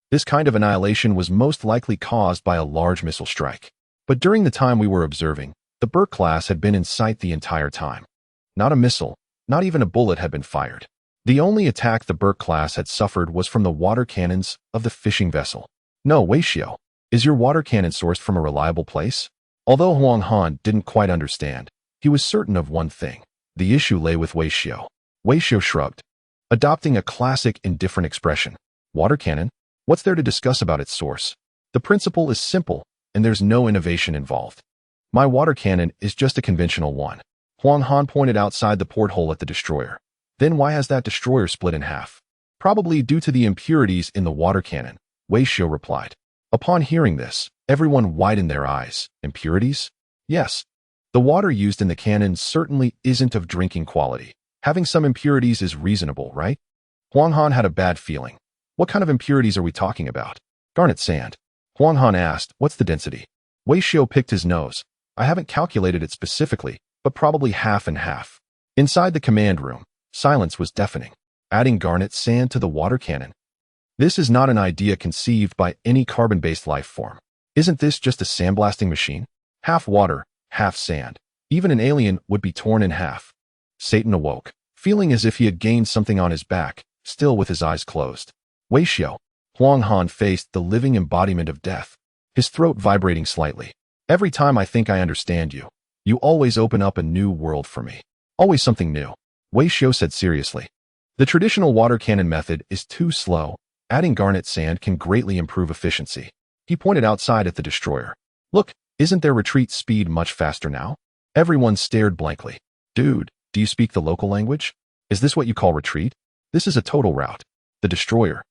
This kind of annihilation was most likely caused by a large missile strike. But during the time we were observing, the Burke class had been in sight the entire time. Not a missile, not even a bullet had been fired. The only attack the Burke class had suffered was from the water cannons of the fishing vessel. "No, Wei Xiao, is your water cannon sourced from a reliable place?" Although Huang Han didn't quite understand, he was certain of one thing. The issue lay with Wei Xiao. Wei Xiao shrugged, adopting a classic indifferent expression. "Water cannon? What's there to discuss about its source? The principle is simple, and there's no innovation involved. My water cannon is just a conventional one." Huang Han pointed outside the porthole at the destroyer. "Then why has that destroyer split in half?" "Probably due to the impurities in the water cannon," Wei Xiao replied. Upon hearing this, everyone widened their eyes. Impurities? Yes. The water used in the cannon certainly isn't of drinking quality. Having some impurities is reasonable, right? Huang Han had a bad feeling. What kind of impurities are we talking about? Garnet sand. Huang Han asked, "What's the density?" Wei Xiao picked his nose. "I haven't calculated it specifically, but probably half and half." Inside the command room, silence was deafening. Adding garnet sand to the water cannon? This is not an idea conceived by any carbon-based life form. Isn't this just a sandblasting machine? Half water, half sand. Even an alien would be torn in half. Satan awoke, feeling as if he had gained something on his back, still with his eyes closed. Wei Xiao. Huang Han faced the living embodiment of death, his throat vibrating slightly. "Every time I think I understand you, you always open up a new world for me. Always something new," Wei Xiao said seriously. "The traditional water cannon method is too slow. Adding garnet sand can greatly improve efficiency." He pointed outside at the destroyer. "Look, isn't their retreat speed much faster now?" Everyone stared blankly. "Dude, do you speak the local language? Is this what you call retreat? This is a total rout." The destroyer,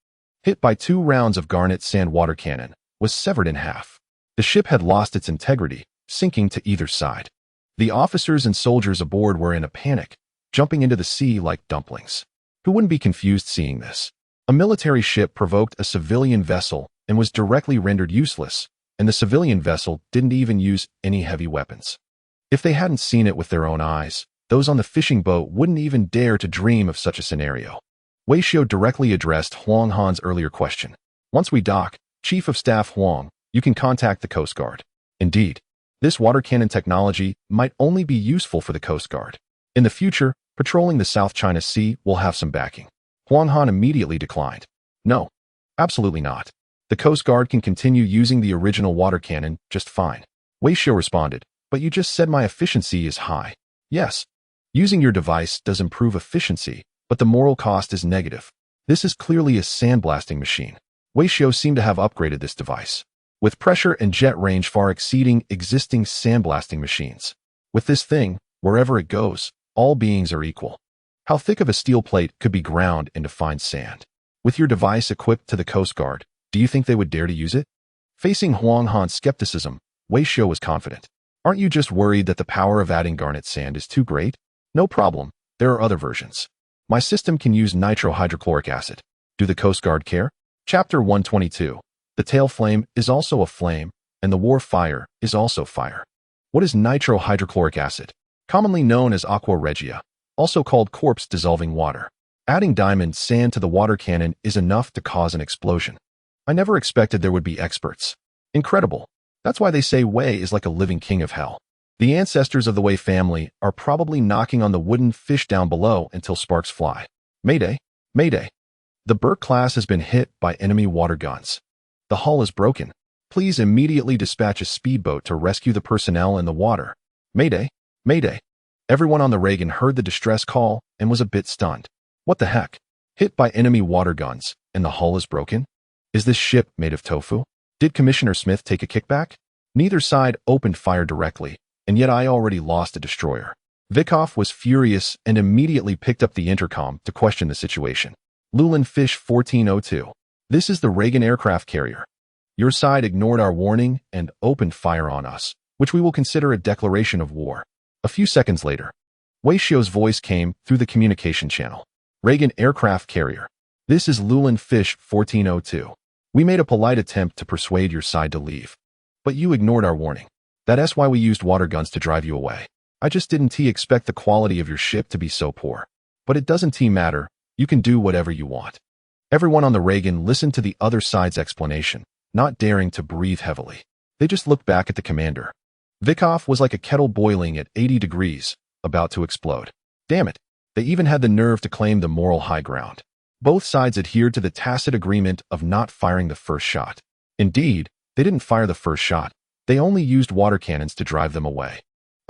hit by 2 rounds of garnet sand water cannon, was severed in half. The ship had lost its integrity, sinking to either side. The officers and soldiers aboard were in a panic, jumping into the sea like dumplings. Who wouldn't be confused seeing this? A military ship provoked a civilian vessel and was directly rendered useless, and the civilian vessel didn't even use any heavy weapons. If they hadn't seen it with their own eyes, those on the fishing boat wouldn't even dare to dream of such a scenario. Wei Xiao directly addressed Huang Han's earlier question. "Once we dock, Chief of Staff Huang, you can contact the Coast Guard." Indeed, this water cannon technology might only be useful for the Coast Guard. In the future, patrolling the South China Sea will have some backing. Huang Han immediately declined. "No, absolutely not. The Coast Guard can continue using the original water cannon just fine." Wei Xiao responded, "But you just said my efficiency is high." "Yes. Using your device does improve efficiency, but the moral cost is negative. This is clearly a sandblasting machine." Wei Xiao seemed to have upgraded this device, with pressure and jet range far exceeding existing sandblasting machines. With this thing, wherever it goes, all beings are equal. How thick of a steel plate could be ground into fine sand? With your device equipped to the Coast Guard, do you think they would dare to use it? Facing Huang Han's skepticism, Wei Xiao was confident. "Aren't you just worried that the power of adding garnet sand is too great? No problem, there are other versions. My system can use nitrohydrochloric acid. Do the Coast Guard care?" Chapter 122. The tail flame is also a flame, and the war fire is also fire. What is nitrohydrochloric acid? Commonly known as aqua regia, also called corpse-dissolving water. Adding diamond sand to the water cannon is enough to cause an explosion. I never expected there would be experts. Incredible. That's why they say Wei is like a living king of hell. The ancestors of the Wei family are probably knocking on the wooden fish down below until sparks fly. Mayday! Mayday! The Burke class has been hit by enemy water guns. The hull is broken. Please immediately dispatch a speedboat to rescue the personnel in the water. Mayday! Mayday! Everyone on the Reagan heard the distress call and was a bit stunned. What the heck? Hit by enemy water guns, and the hull is broken? Is this ship made of tofu? Did Commissioner Smith take a kickback? Neither side opened fire directly, and yet I already lost a destroyer. Vikov was furious and immediately picked up the intercom to question the situation. Lulin Fish 1402. This is the Reagan aircraft carrier. Your side ignored our warning and opened fire on us, which we will consider a declaration of war. A few seconds later, Wei Xiu's voice came through the communication channel. Reagan aircraft carrier. This is Lulin Fish 1402. We made a polite attempt to persuade your side to leave, but you ignored our warning. That's why we used water guns to drive you away. I just didn't expect the quality of your ship to be so poor. But it doesn't matter. You can do whatever you want. Everyone on the Reagan listened to the other side's explanation, not daring to breathe heavily. They just looked back at the commander. Vikov was like a kettle boiling at 80 degrees, about to explode. Damn it. They even had the nerve to claim the moral high ground. Both sides adhered to the tacit agreement of not firing the first shot. Indeed, they didn't fire the first shot. They only used water cannons to drive them away.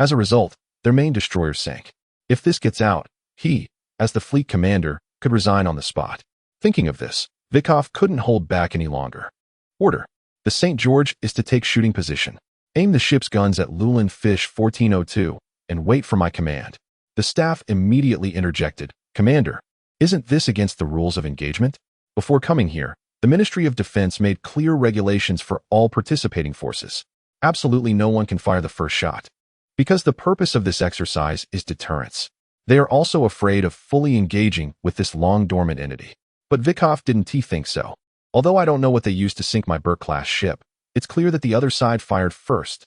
As a result, their main destroyer sank. If this gets out, he, as the fleet commander, could resign on the spot. Thinking of this, Vikov couldn't hold back any longer. Order. The St. George is to take shooting position. Aim the ship's guns at Lulin Fish 1402 and wait for my command. The staff immediately interjected. Commander, isn't this against the rules of engagement? Before coming here, the Ministry of Defense made clear regulations for all participating forces. Absolutely no one can fire the first shot. Because the purpose of this exercise is deterrence. They are also afraid of fully engaging with this long-dormant entity. But Vikov didn't think so. Although I don't know what they used to sink my Burke-class ship, it's clear that the other side fired first.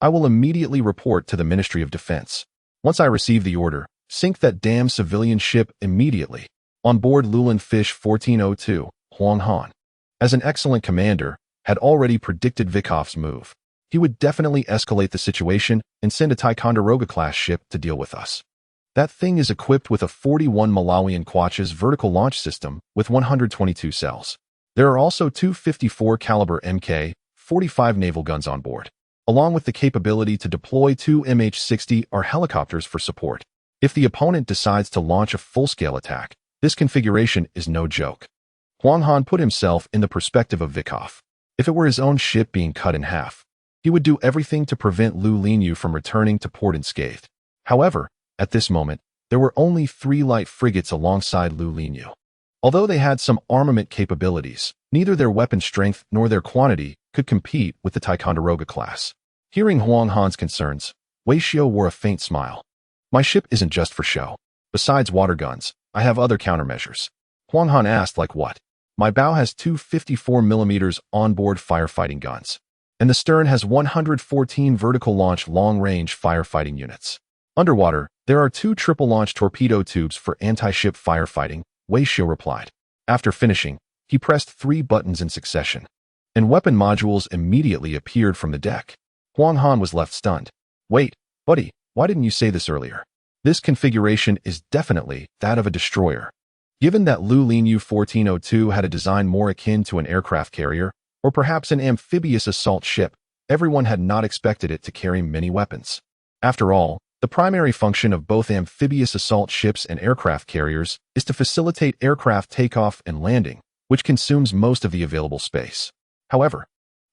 I will immediately report to the Ministry of Defense. Once I receive the order, sink that damn civilian ship immediately. On board Lulin Fish 1402, Huang Han, as an excellent commander, had already predicted Vikov's move. He would definitely escalate the situation and send a Ticonderoga-class ship to deal with us. That thing is equipped with a 41 Malawian Quachas vertical launch system with 122 cells. There are also two 54 caliber Mk-45 naval guns on board, along with the capability to deploy two MH-60R helicopters for support. If the opponent decides to launch a full-scale attack, this configuration is no joke. Huang Han put himself in the perspective of Vikov. If it were his own ship being cut in half, he would do everything to prevent Lu Linyu from returning to port unscathed. However, at this moment, there were only 3 light frigates alongside Lu Linyu. Although they had some armament capabilities, neither their weapon strength nor their quantity could compete with the Ticonderoga class. Hearing Huang Han's concerns, Wei Xiu wore a faint smile. My ship isn't just for show. Besides water guns, I have other countermeasures. Huang Han asked, like what? My bow has two 54mm onboard firefighting guns, and the stern has 114 vertical launch long-range firefighting units. Underwater, there are 2 triple-launch torpedo tubes for anti-ship firefighting, Wei Xiu replied. After finishing, he pressed 3 buttons in succession, and weapon modules immediately appeared from the deck. Huang Han was left stunned. Wait, buddy, why didn't you say this earlier? This configuration is definitely that of a destroyer. Given that Lu Linyu 1402 had a design more akin to an aircraft carrier, or perhaps an amphibious assault ship, everyone had not expected it to carry many weapons. After all, the primary function of both amphibious assault ships and aircraft carriers is to facilitate aircraft takeoff and landing, which consumes most of the available space. However,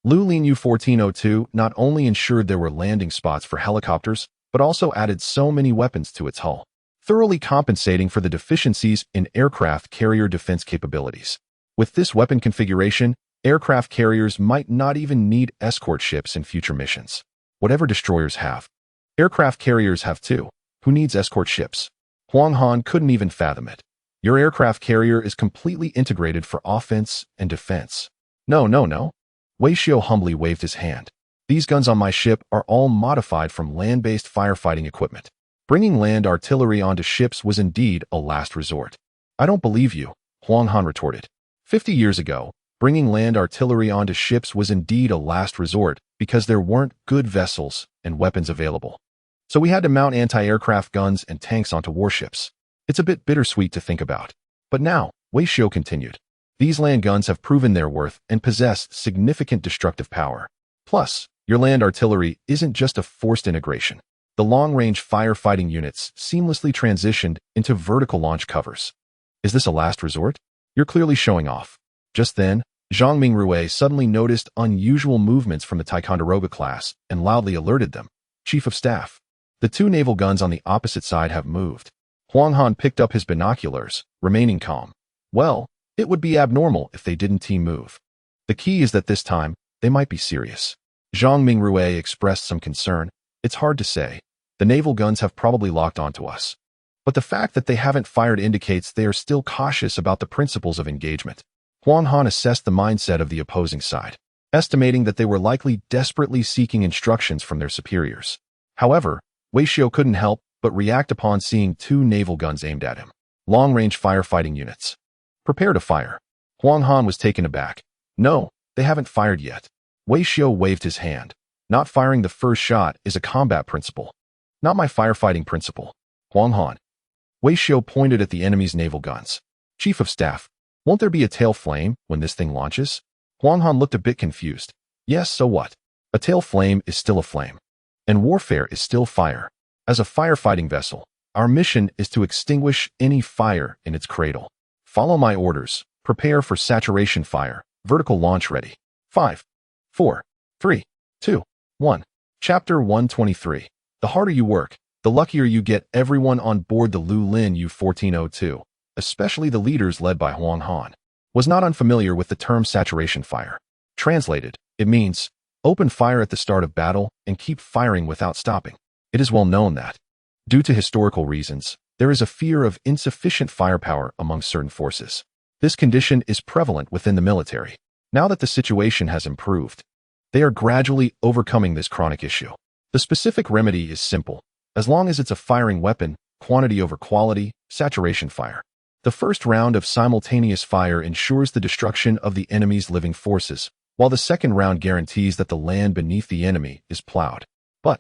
Lu Linyu 1402 not only ensured there were landing spots for helicopters, but also added so many weapons to its hull, thoroughly compensating for the deficiencies in aircraft carrier defense capabilities. With this weapon configuration, aircraft carriers might not even need escort ships in future missions. Whatever destroyers have, aircraft carriers have too. Who needs escort ships? Huang Han couldn't even fathom it. Your aircraft carrier is completely integrated for offense and defense. No. Wei Xiu humbly waved his hand. These guns on my ship are all modified from land-based firefighting equipment. Bringing land artillery onto ships was indeed a last resort. I don't believe you, Huang Han retorted. 50 years ago, bringing land artillery onto ships was indeed a last resort because there weren't good vessels and weapons available. So we had to mount anti-aircraft guns and tanks onto warships. It's a bit bittersweet to think about. But now, Wei Xiu continued, these land guns have proven their worth and possess significant destructive power. Plus, your land artillery isn't just a forced integration. The long-range firefighting units seamlessly transitioned into vertical launch covers. Is this a last resort? You're clearly showing off. Just then, Zhang Mingrue suddenly noticed unusual movements from the Ticonderoga class and loudly alerted them. Chief of Staff, the two naval guns on the opposite side have moved. Huang Han picked up his binoculars, remaining calm. Well, it would be abnormal if they didn't team move. The key is that this time, they might be serious. Zhang Mingrue expressed some concern. It's hard to say. The naval guns have probably locked onto us. But the fact that they haven't fired indicates they are still cautious about the principles of engagement. Huang Han assessed the mindset of the opposing side, estimating that they were likely desperately seeking instructions from their superiors. However, Wei Xiu couldn't help but react upon seeing two naval guns aimed at him. Long-range firefighting units. Prepare to fire. Huang Han was taken aback. No, they haven't fired yet. Wei Xiu waved his hand. Not firing the first shot is a combat principle. Not my firefighting principle. Huang Han. Wei Xiu pointed at the enemy's naval guns. Chief of Staff, won't there be a tail flame when this thing launches? Huang Han looked a bit confused. Yes, so what? A tail flame is still a flame. And warfare is still fire. As a firefighting vessel, our mission is to extinguish any fire in its cradle. Follow my orders. Prepare for saturation fire. Vertical launch ready. 5, 4, 3, 2, 1. Chapter 123. The harder you work, the luckier you get. Everyone on board the Lulin U-1402, especially the leaders led by Huang Han, was not unfamiliar with the term saturation fire. Translated, it means, open fire at the start of battle and keep firing without stopping. It is well known that, due to historical reasons, there is a fear of insufficient firepower among certain forces. This condition is prevalent within the military. Now that the situation has improved, they are gradually overcoming this chronic issue. The specific remedy is simple. As long as it's a firing weapon, quantity over quality, saturation fire. The first round of simultaneous fire ensures the destruction of the enemy's living forces, while the second round guarantees that the land beneath the enemy is plowed. But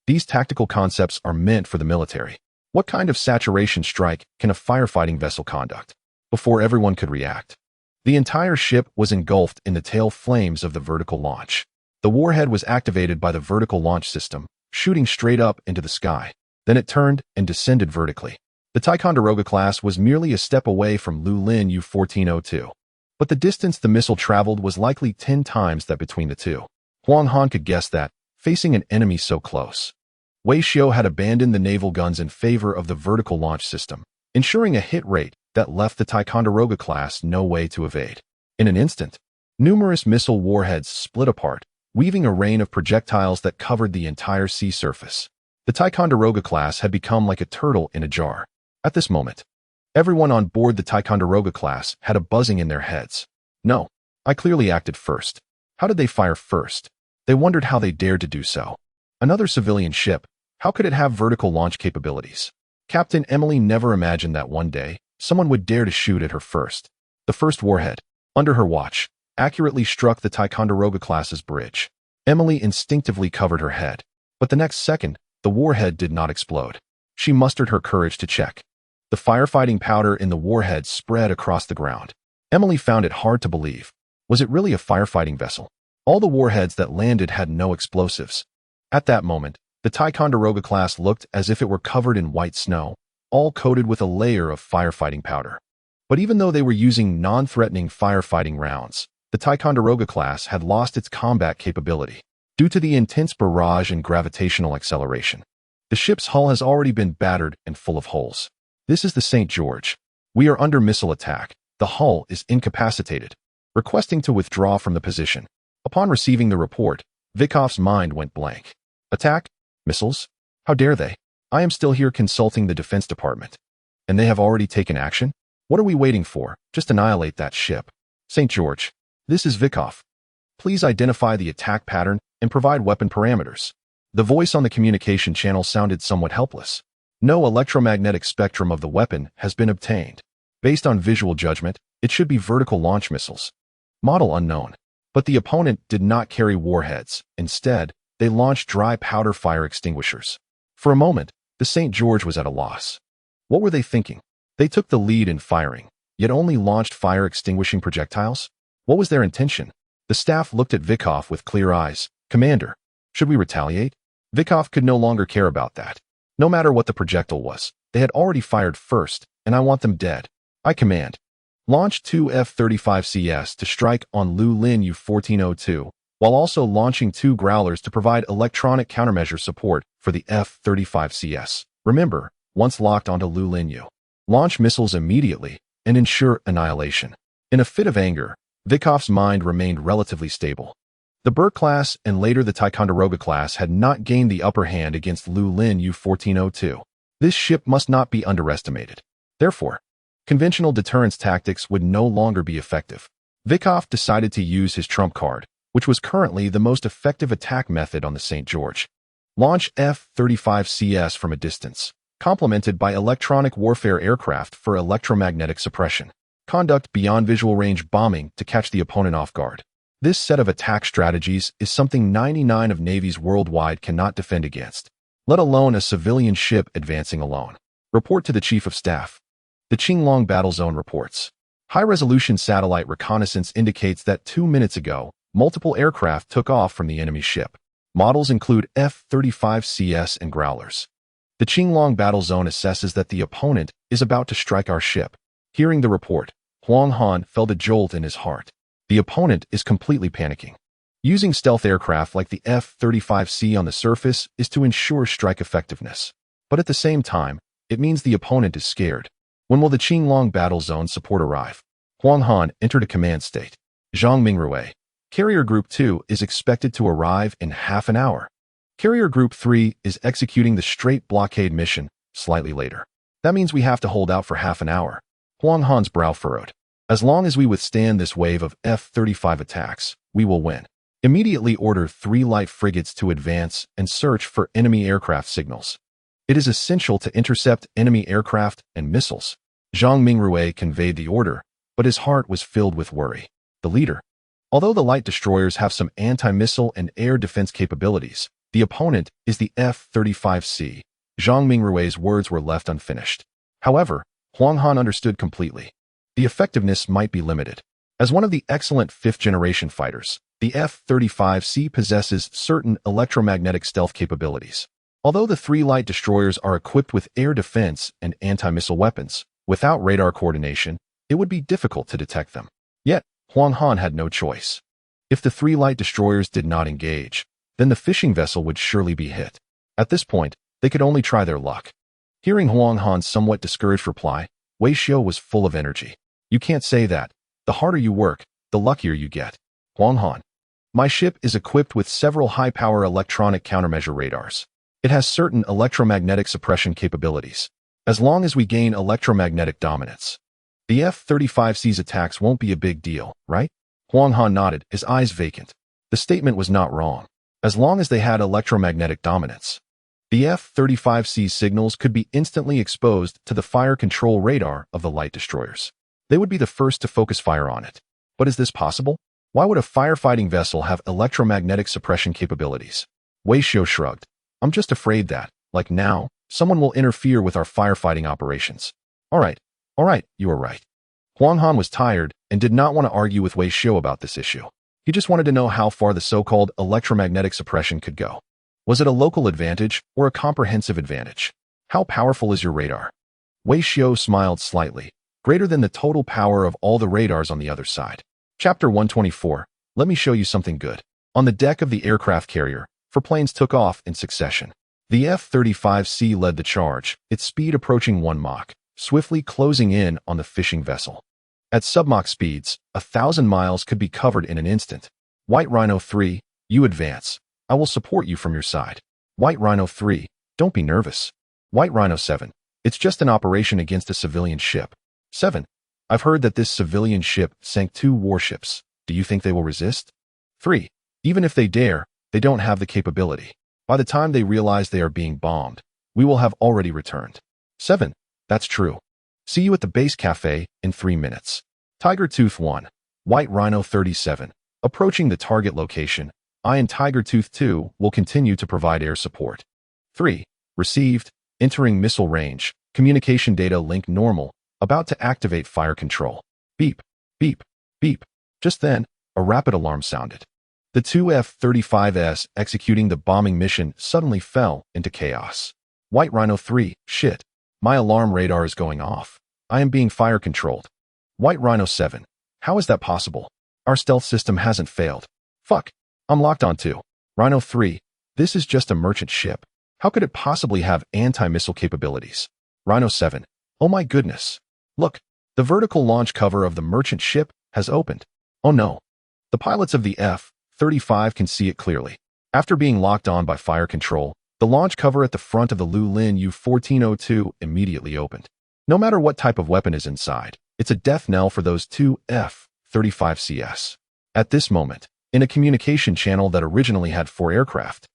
these tactical concepts are meant for the military. What kind of saturation strike can a firefighting vessel conduct? Before everyone could react, the entire ship was engulfed in the tail flames of the vertical launch. The warhead was activated by the vertical launch system, shooting straight up into the sky. Then it turned and descended vertically. The Ticonderoga class was merely a step away from Lulin U-1402. But the distance the missile traveled was likely 10 times that between the two. Huang Han could guess that, facing an enemy so close. Wei Xiu had abandoned the naval guns in favor of the vertical launch system, ensuring a hit rate that left the Ticonderoga class no way to evade. In an instant, numerous missile warheads split apart, weaving a rain of projectiles that covered the entire sea surface. The Ticonderoga class had become like a turtle in a jar. At this moment, everyone on board the Ticonderoga class had a buzzing in their heads. No, I clearly acted first. How did they fire first? They wondered how they dared to do so. Another civilian ship, how could it have vertical launch capabilities? Captain Emily never imagined that one day, someone would dare to shoot at her first. The first warhead, under her watch, accurately struck the Ticonderoga class's bridge. Emily instinctively covered her head. But the next second, the warhead did not explode. She mustered her courage to check. The firefighting powder in the warhead spread across the ground. Emily found it hard to believe. Was it really a firefighting vessel? All the warheads that landed had no explosives. At that moment, the Ticonderoga class looked as if it were covered in white snow, all coated with a layer of firefighting powder. But even though they were using non-threatening firefighting rounds, the Ticonderoga class had lost its combat capability due to the intense barrage and gravitational acceleration. The ship's hull has already been battered and full of holes. This is the St. George. We are under missile attack. The hull is incapacitated, requesting to withdraw from the position. Upon receiving the report, Vikov's mind went blank. Attack? Missiles? How dare they? I am still here consulting the Defense Department. And they have already taken action? What are we waiting for? Just annihilate that ship. St. George, this is Vikov. Please identify the attack pattern and provide weapon parameters. The voice on the communication channel sounded somewhat helpless. No electromagnetic spectrum of the weapon has been obtained. Based on visual judgment, it should be vertical launch missiles. Model unknown. But the opponent did not carry warheads. Instead, they launched dry powder fire extinguishers. For a moment, the St. George was at a loss. What were they thinking? They took the lead in firing, yet only launched fire extinguishing projectiles? What was their intention? The staff looked at Vikov with clear eyes. Commander, should we retaliate? Vikov could no longer care about that. No matter what the projectile was, they had already fired first, and I want them dead. I command. Launch 2 F-35CS to strike on Lulin U-1402, while also launching 2 Growlers to provide electronic countermeasure support for the F-35CS. Remember, once locked onto Lulin U, launch missiles immediately and ensure annihilation. In a fit of anger, Vikov's mind remained relatively stable. The Burke class and later the Ticonderoga class had not gained the upper hand against Lulin U-1402. This ship must not be underestimated. Therefore, conventional deterrence tactics would no longer be effective. Vikov decided to use his trump card, which was currently the most effective attack method on the St. George. Launch F-35CS from a distance, complemented by electronic warfare aircraft for electromagnetic suppression. Conduct beyond visual range bombing to catch the opponent off guard. This set of attack strategies is something 99 of navies worldwide cannot defend against, let alone a civilian ship advancing alone. Report to the Chief of Staff. The Qinglong Battle Zone reports. High-resolution satellite reconnaissance indicates that 2 minutes ago, multiple aircraft took off from the enemy ship. Models include F-35CS and Growlers. The Qinglong Battle Zone assesses that the opponent is about to strike our ship. Hearing the report, Huang Han felt a jolt in his heart. The opponent is completely panicking. Using stealth aircraft like the F-35C on the surface is to ensure strike effectiveness. But at the same time, it means the opponent is scared. When will the Qinglong Battle Zone support arrive? Huang Han entered a command state. Zhang Mingrui. Carrier Group 2 is expected to arrive in half an hour. Carrier Group 3 is executing the straight blockade mission slightly later. That means we have to hold out for half an hour. Huang Han's brow furrowed. As long as we withstand this wave of F-35 attacks, we will win. Immediately order 3 light frigates to advance and search for enemy aircraft signals. It is essential to intercept enemy aircraft and missiles. Zhang Mingrui conveyed the order, but his heart was filled with worry. The leader. Although the light destroyers have some anti-missile and air defense capabilities, the opponent is the F-35C. Zhang Mingrui's words were left unfinished. However, Huang Han understood completely. The effectiveness might be limited. As one of the excellent 5th-generation fighters, the F-35C possesses certain electromagnetic stealth capabilities. Although the 3 light destroyers are equipped with air defense and anti-missile weapons, without radar coordination, it would be difficult to detect them. Yet, Huang Han had no choice. If the 3 light destroyers did not engage, then the fishing vessel would surely be hit. At this point, they could only try their luck. Hearing Huang Han's somewhat discouraged reply, Wei Xiu was full of energy. You can't say that. The harder you work, the luckier you get. Huang Han. My ship is equipped with several high-power electronic countermeasure radars. It has certain electromagnetic suppression capabilities. As long as we gain electromagnetic dominance, the F-35C's attacks won't be a big deal, right? Huang Han nodded, his eyes vacant. The statement was not wrong. As long as they had electromagnetic dominance, the F-35C's signals could be instantly exposed to the fire control radar of the light destroyers. They would be the first to focus fire on it. But is this possible? Why would a firefighting vessel have electromagnetic suppression capabilities? Wei Xiu shrugged. I'm just afraid that, like now, someone will interfere with our firefighting operations. All right, you are right. Huang Han was tired and did not want to argue with Wei Xiu about this issue. He just wanted to know how far the so-called electromagnetic suppression could go. Was it a local advantage or a comprehensive advantage? How powerful is your radar? Wei Xiu smiled slightly. Greater than the total power of all the radars on the other side. Chapter 124. Let me show you something good. On the deck of the aircraft carrier, 4 planes took off in succession. The F-35C led the charge, its speed approaching 1 Mach, swiftly closing in on the fishing vessel. At sub-Mach speeds, 1,000 miles could be covered in an instant. White Rhino 3, you advance. I will support you from your side. White Rhino 3, don't be nervous. White Rhino 7, it's just an operation against a civilian ship. 7. I've heard that this civilian ship sank 2 warships. Do you think they will resist? 3. Even if they dare, they don't have the capability. By the time they realize they are being bombed, we will have already returned. 7. That's true. See you at the base cafe in 3 minutes. Tiger Tooth 1. White Rhino 37. Approaching the target location, I and Tiger Tooth 2 will continue to provide air support. 3. Received. Entering missile range. Communication data link normal. About to activate fire control. Beep, beep, beep. Just then, a rapid alarm sounded. The two F-35s executing the bombing mission suddenly fell into chaos. White Rhino 3, shit. My alarm radar is going off. I am being fire controlled. White Rhino 7, how is that possible? Our stealth system hasn't failed. Fuck, I'm locked on 2. Rhino 3, this is just a merchant ship. How could it possibly have anti-missile capabilities? Rhino 7, oh my goodness. Look, the vertical launch cover of the merchant ship has opened. Oh no. The pilots of the F-35 can see it clearly. After being locked on by fire control, the launch cover at the front of the Lulin U-1402 immediately opened. No matter what type of weapon is inside, it's a death knell for those two F-35CS. At this moment, in a communication channel that originally had 4 aircraft,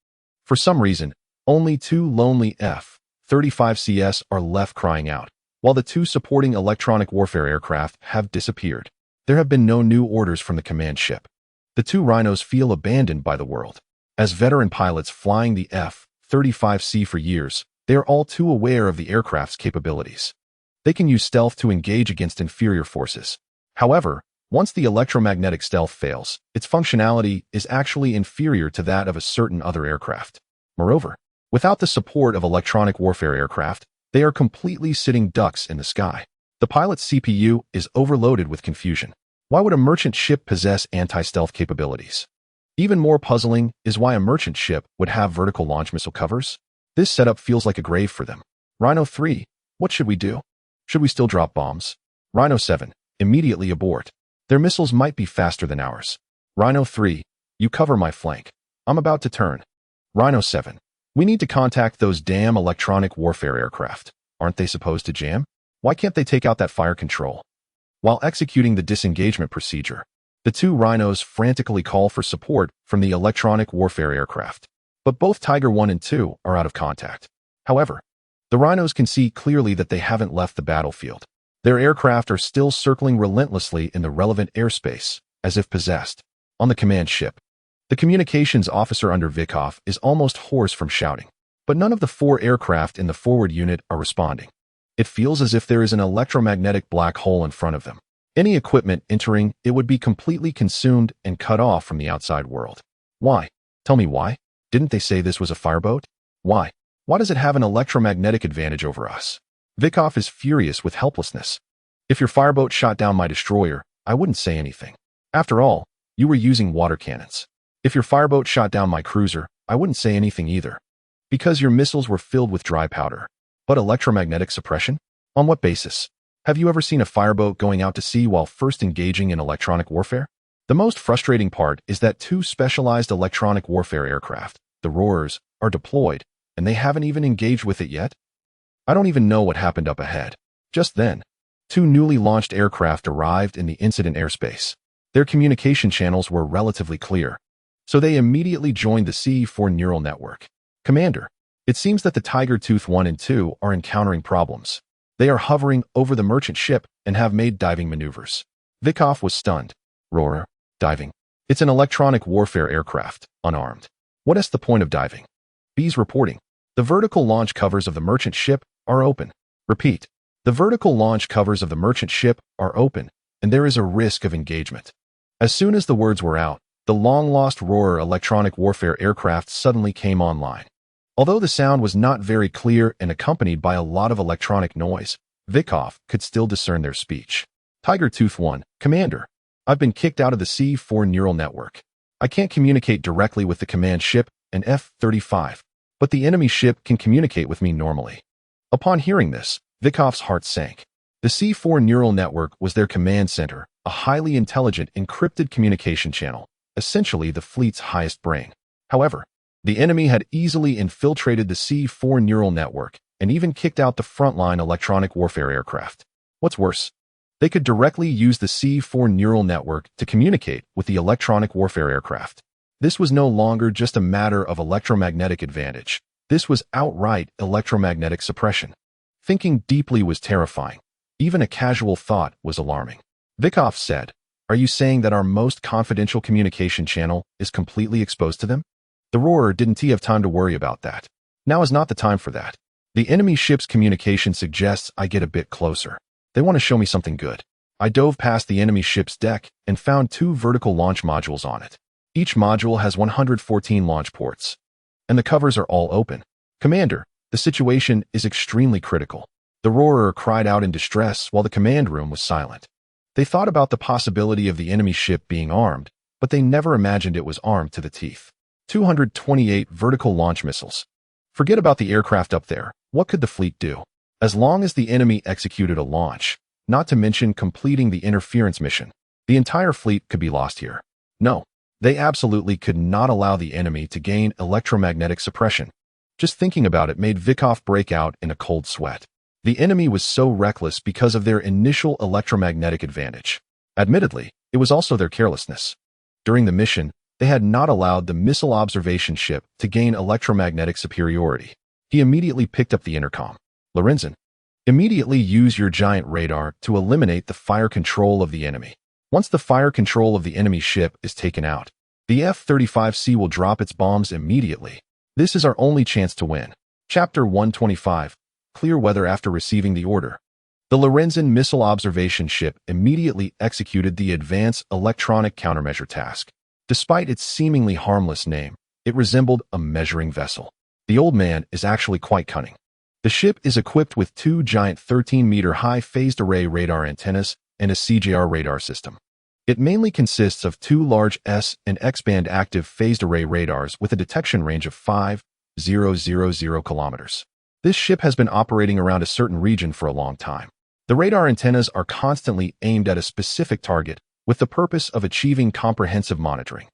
for some reason, only 2 lonely F-35CS are left crying out, while the 2 supporting electronic warfare aircraft have disappeared. There have been no new orders from the command ship. The 2 Rhinos feel abandoned by the world. As veteran pilots flying the F-35C for years, they are all too aware of the aircraft's capabilities. They can use stealth to engage against inferior forces. However, once the electromagnetic stealth fails, its functionality is actually inferior to that of a certain other aircraft. Moreover, without the support of electronic warfare aircraft, they are completely sitting ducks in the sky. The pilot's CPU is overloaded with confusion. Why would a merchant ship possess anti-stealth capabilities? Even more puzzling is why a merchant ship would have vertical launch missile covers. This setup feels like a grave for them. Rhino 3, what should we do? Should we still drop bombs? Rhino 7, immediately abort. Their missiles might be faster than ours. Rhino 3, you cover my flank. I'm about to turn. Rhino 7, we need to contact those damn electronic warfare aircraft. Aren't they supposed to jam? Why can't they take out that fire control? While executing the disengagement procedure, the 2 Rhinos frantically call for support from the electronic warfare aircraft. But both Tiger 1 and 2 are out of contact. However, the Rhinos can see clearly that they haven't left the battlefield. Their aircraft are still circling relentlessly in the relevant airspace, as if possessed. On the command ship, the communications officer under Vikov is almost hoarse from shouting. But none of the 4 aircraft in the forward unit are responding. It feels as if there is an electromagnetic black hole in front of them. Any equipment entering it would be completely consumed and cut off from the outside world. Why? Tell me why? Didn't they say this was a fireboat? Why? Why does it have an electromagnetic advantage over us? Vikov is furious with helplessness. If your fireboat shot down my destroyer, I wouldn't say anything. After all, you were using water cannons. If your fireboat shot down my cruiser, I wouldn't say anything either. Because your missiles were filled with dry powder. But electromagnetic suppression? On what basis? Have you ever seen a fireboat going out to sea while first engaging in electronic warfare? The most frustrating part is that 2 specialized electronic warfare aircraft, the Roarers, are deployed, and they haven't even engaged with it yet. I don't even know what happened up ahead. Just then, 2 newly launched aircraft arrived in the incident airspace. Their communication channels were relatively clear, so they immediately joined the C4 neural network. Commander, it seems that the Tiger Tooth 1 and 2 are encountering problems. They are hovering over the merchant ship and have made diving maneuvers. Vikov was stunned. Roarer, diving. It's an electronic warfare aircraft, unarmed. What is the point of diving? B's reporting. The vertical launch covers of the merchant ship are open. Repeat. The vertical launch covers of the merchant ship are open, and there is a risk of engagement. As soon as the words were out, the long-lost Roarer electronic warfare aircraft suddenly came online. Although the sound was not very clear and accompanied by a lot of electronic noise, Vikov could still discern their speech. Tiger Tooth 1, Commander, I've been kicked out of the C4 neural network. I can't communicate directly with the command ship and F-35, but the enemy ship can communicate with me normally. Upon hearing this, Vikov's heart sank. The C4 neural network was their command center, a highly intelligent encrypted communication channel, essentially the fleet's highest brain. However, the enemy had easily infiltrated the C4 neural network and even kicked out the frontline electronic warfare aircraft. What's worse, They could directly use the C4 neural network to communicate with the electronic warfare aircraft. This was no longer just a matter of electromagnetic advantage. This was outright electromagnetic suppression. Thinking deeply was terrifying. Even a casual thought was alarming. Vikov said, "Are you saying that our most confidential communication channel is completely exposed to them?" The roarer didn't have time to worry about that. Now is not the time for that. The enemy ship's communication suggests I get a bit closer. They want to show me something good. I dove past the enemy ship's deck and found 2 vertical launch modules on it. Each module has 114 launch ports. And the covers are all open. "Commander, the situation is extremely critical." The roarer cried out in distress while the command room was silent. They thought about the possibility of the enemy ship being armed, but they never imagined it was armed to the teeth. 228 vertical launch missiles. Forget about the aircraft up there. What could the fleet do? As long as the enemy executed a launch, not to mention completing the interference mission, the entire fleet could be lost here. No, they absolutely could not allow the enemy to gain electromagnetic suppression. Just thinking about it made Vikov break out in a cold sweat. The enemy was so reckless because of their initial electromagnetic advantage. Admittedly, it was also their carelessness. During the mission, they had not allowed the missile observation ship to gain electromagnetic superiority. He immediately picked up the intercom. "Lorenzen, immediately use your giant radar to eliminate the fire control of the enemy. Once the fire control of the enemy ship is taken out, the F-35C will drop its bombs immediately. This is our only chance to win." Chapter 125. Clear weather. After receiving the order, the Lorenzen missile observation ship immediately executed the advanced electronic countermeasure task. Despite its seemingly harmless name, it resembled a measuring vessel. The old man is actually quite cunning. The ship is equipped with 2 giant 13-meter high phased array radar antennas and a CJR radar system. It mainly consists of 2 large S and X-band active phased array radars with a detection range of 5,000 kilometers. This ship has been operating around a certain region for a long time. The radar antennas are constantly aimed at a specific target with the purpose of achieving comprehensive monitoring.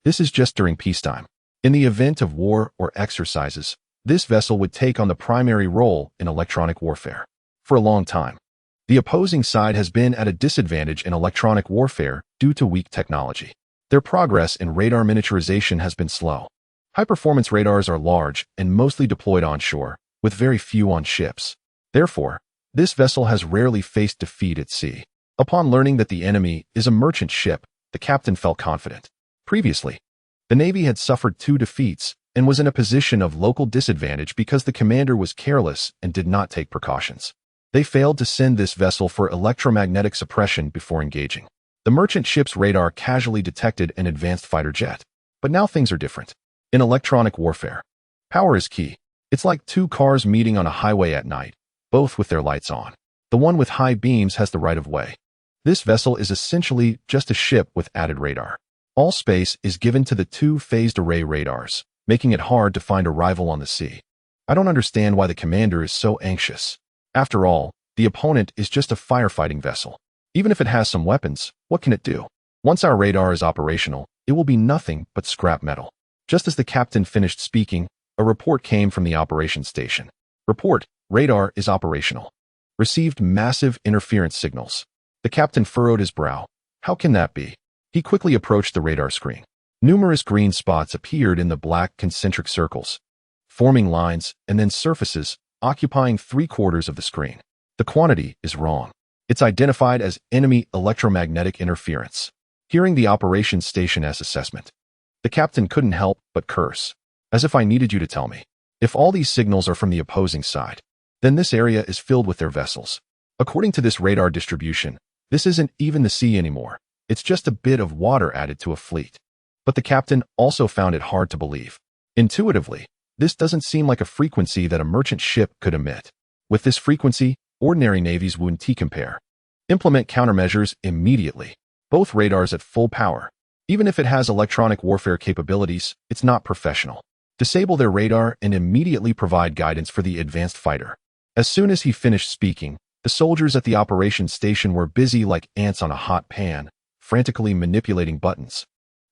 This is just during peacetime. In the event of war or exercises, this vessel would take on the primary role in electronic warfare. For a long time, the opposing side has been at a disadvantage in electronic warfare due to weak technology. Their progress in radar miniaturization has been slow. High-performance radars are large and mostly deployed onshore, with very few on ships. Therefore, this vessel has rarely faced defeat at sea. Upon learning that the enemy is a merchant ship, the captain felt confident. Previously, the Navy had suffered 2 defeats and was in a position of local disadvantage because the commander was careless and did not take precautions. They failed to send this vessel for electromagnetic suppression before engaging. The merchant ship's radar casually detected an advanced fighter jet. But now things are different. In electronic warfare, power is key. It's like 2 cars meeting on a highway at night, both with their lights on. The one with high beams has the right of way. This vessel is essentially just a ship with added radar. All space is given to the 2 phased array radars, making it hard to find a rival on the sea. I don't understand why the commander is so anxious. After all, the opponent is just a firefighting vessel. Even if it has some weapons, what can it do? Once our radar is operational, it will be nothing but scrap metal. Just as the captain finished speaking, a report came from the operations station. Report: radar is operational. Received massive interference signals. The captain furrowed his brow. How can that be? He quickly approached the radar screen. Numerous green spots appeared in the black concentric circles, forming lines and then surfaces, occupying 3/4 of the screen. The quantity is wrong. It's identified as enemy electromagnetic interference. Hearing the operations station's assessment, the captain couldn't help but curse. As if I needed you to tell me. If all these signals are from the opposing side, then this area is filled with their vessels. According to this radar distribution, this isn't even the sea anymore. It's just a bit of water added to a fleet. But the captain also found it hard to believe. Intuitively, this doesn't seem like a frequency that a merchant ship could emit. With this frequency, ordinary navies wouldn't compare. Implement countermeasures immediately. Both radars at full power. Even if it has electronic warfare capabilities, it's not professional. Disable their radar and immediately provide guidance for the advanced fighter. As soon as he finished speaking, the soldiers at the operations station were busy like ants on a hot pan, frantically manipulating buttons,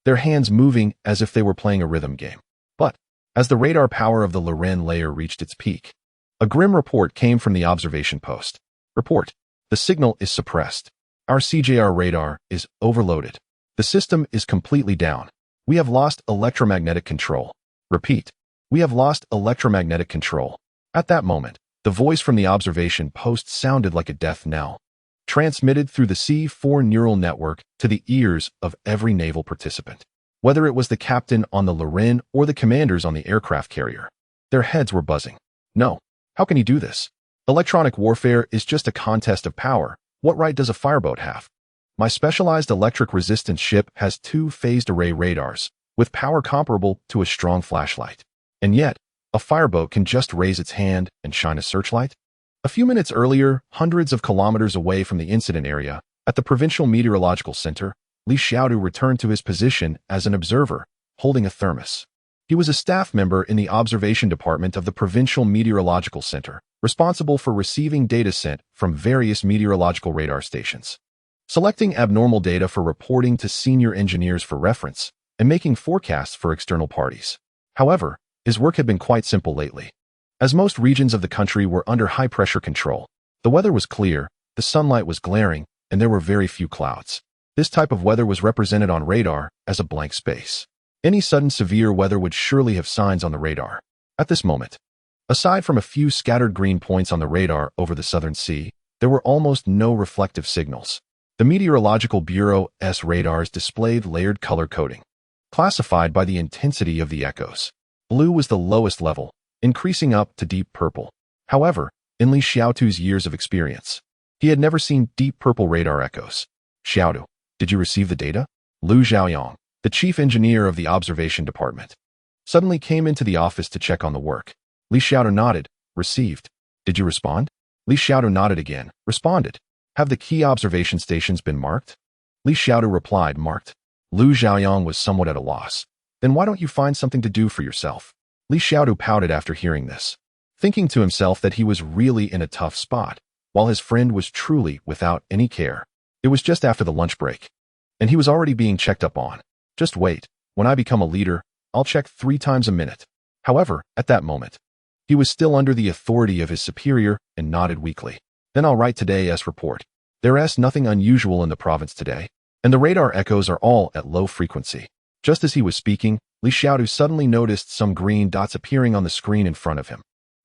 their hands moving as if they were playing a rhythm game. But, as the radar power of the Loren layer reached its peak, a grim report came from the observation post. Report: the signal is suppressed. Our CJR radar is overloaded. The system is completely down. We have lost electromagnetic control. Repeat. We have lost electromagnetic control. At that moment, the voice from the observation post sounded like a death knell, transmitted through the C4 neural network to the ears of every naval participant. Whether it was the captain on the Lorin or the commanders on the aircraft carrier, their heads were buzzing. No. How can he do this? Electronic warfare is just a contest of power. What right does a fireboat have? My specialized electric resistance ship has 2 phased array radars, with power comparable to a strong flashlight. And yet, a fireboat can just raise its hand and shine a searchlight? A few minutes earlier, hundreds of kilometers away from the incident area, at the Provincial Meteorological Center, Li Xiaodu returned to his position as an observer, holding a thermos. He was a staff member in the observation department of the Provincial Meteorological Center, responsible for receiving data sent from various meteorological radar stations, selecting abnormal data for reporting to senior engineers for reference, and making forecasts for external parties. However, his work had been quite simple lately. As most regions of the country were under high-pressure control, the weather was clear, the sunlight was glaring, and there were very few clouds. This type of weather was represented on radar as a blank space. Any sudden severe weather would surely have signs on the radar. At this moment, aside from a few scattered green points on the radar over the Southern Sea, there were almost no reflective signals. The Meteorological Bureau's radars displayed layered color coding, classified by the intensity of the echoes. Blue was the lowest level, increasing up to deep purple. However, in Li Xiaodu's years of experience, he had never seen deep purple radar echoes. Xiaodu, did you receive the data? Lu Zhaoyong, the chief engineer of the observation department, suddenly came into the office to check on the work. Li Xiaodu nodded. Received. Did you respond? Li Xiaodu nodded again. Responded. Have the key observation stations been marked? Li Xiaodu replied, marked. Lu Zhaoyong was somewhat at a loss. Then why don't you find something to do for yourself? Li Xiaodu pouted after hearing this, thinking to himself that he was really in a tough spot, while his friend was truly without any care. It was just after the lunch break, and he was already being checked up on. Just wait. When I become a leader, I'll check 3 times a minute. However, at that moment, he was still under the authority of his superior and nodded weakly. Then I'll write today's report. There's nothing unusual in the province today, and the radar echoes are all at low frequency. Just as he was speaking, Li Xiaodu suddenly noticed some green dots appearing on the screen in front of him.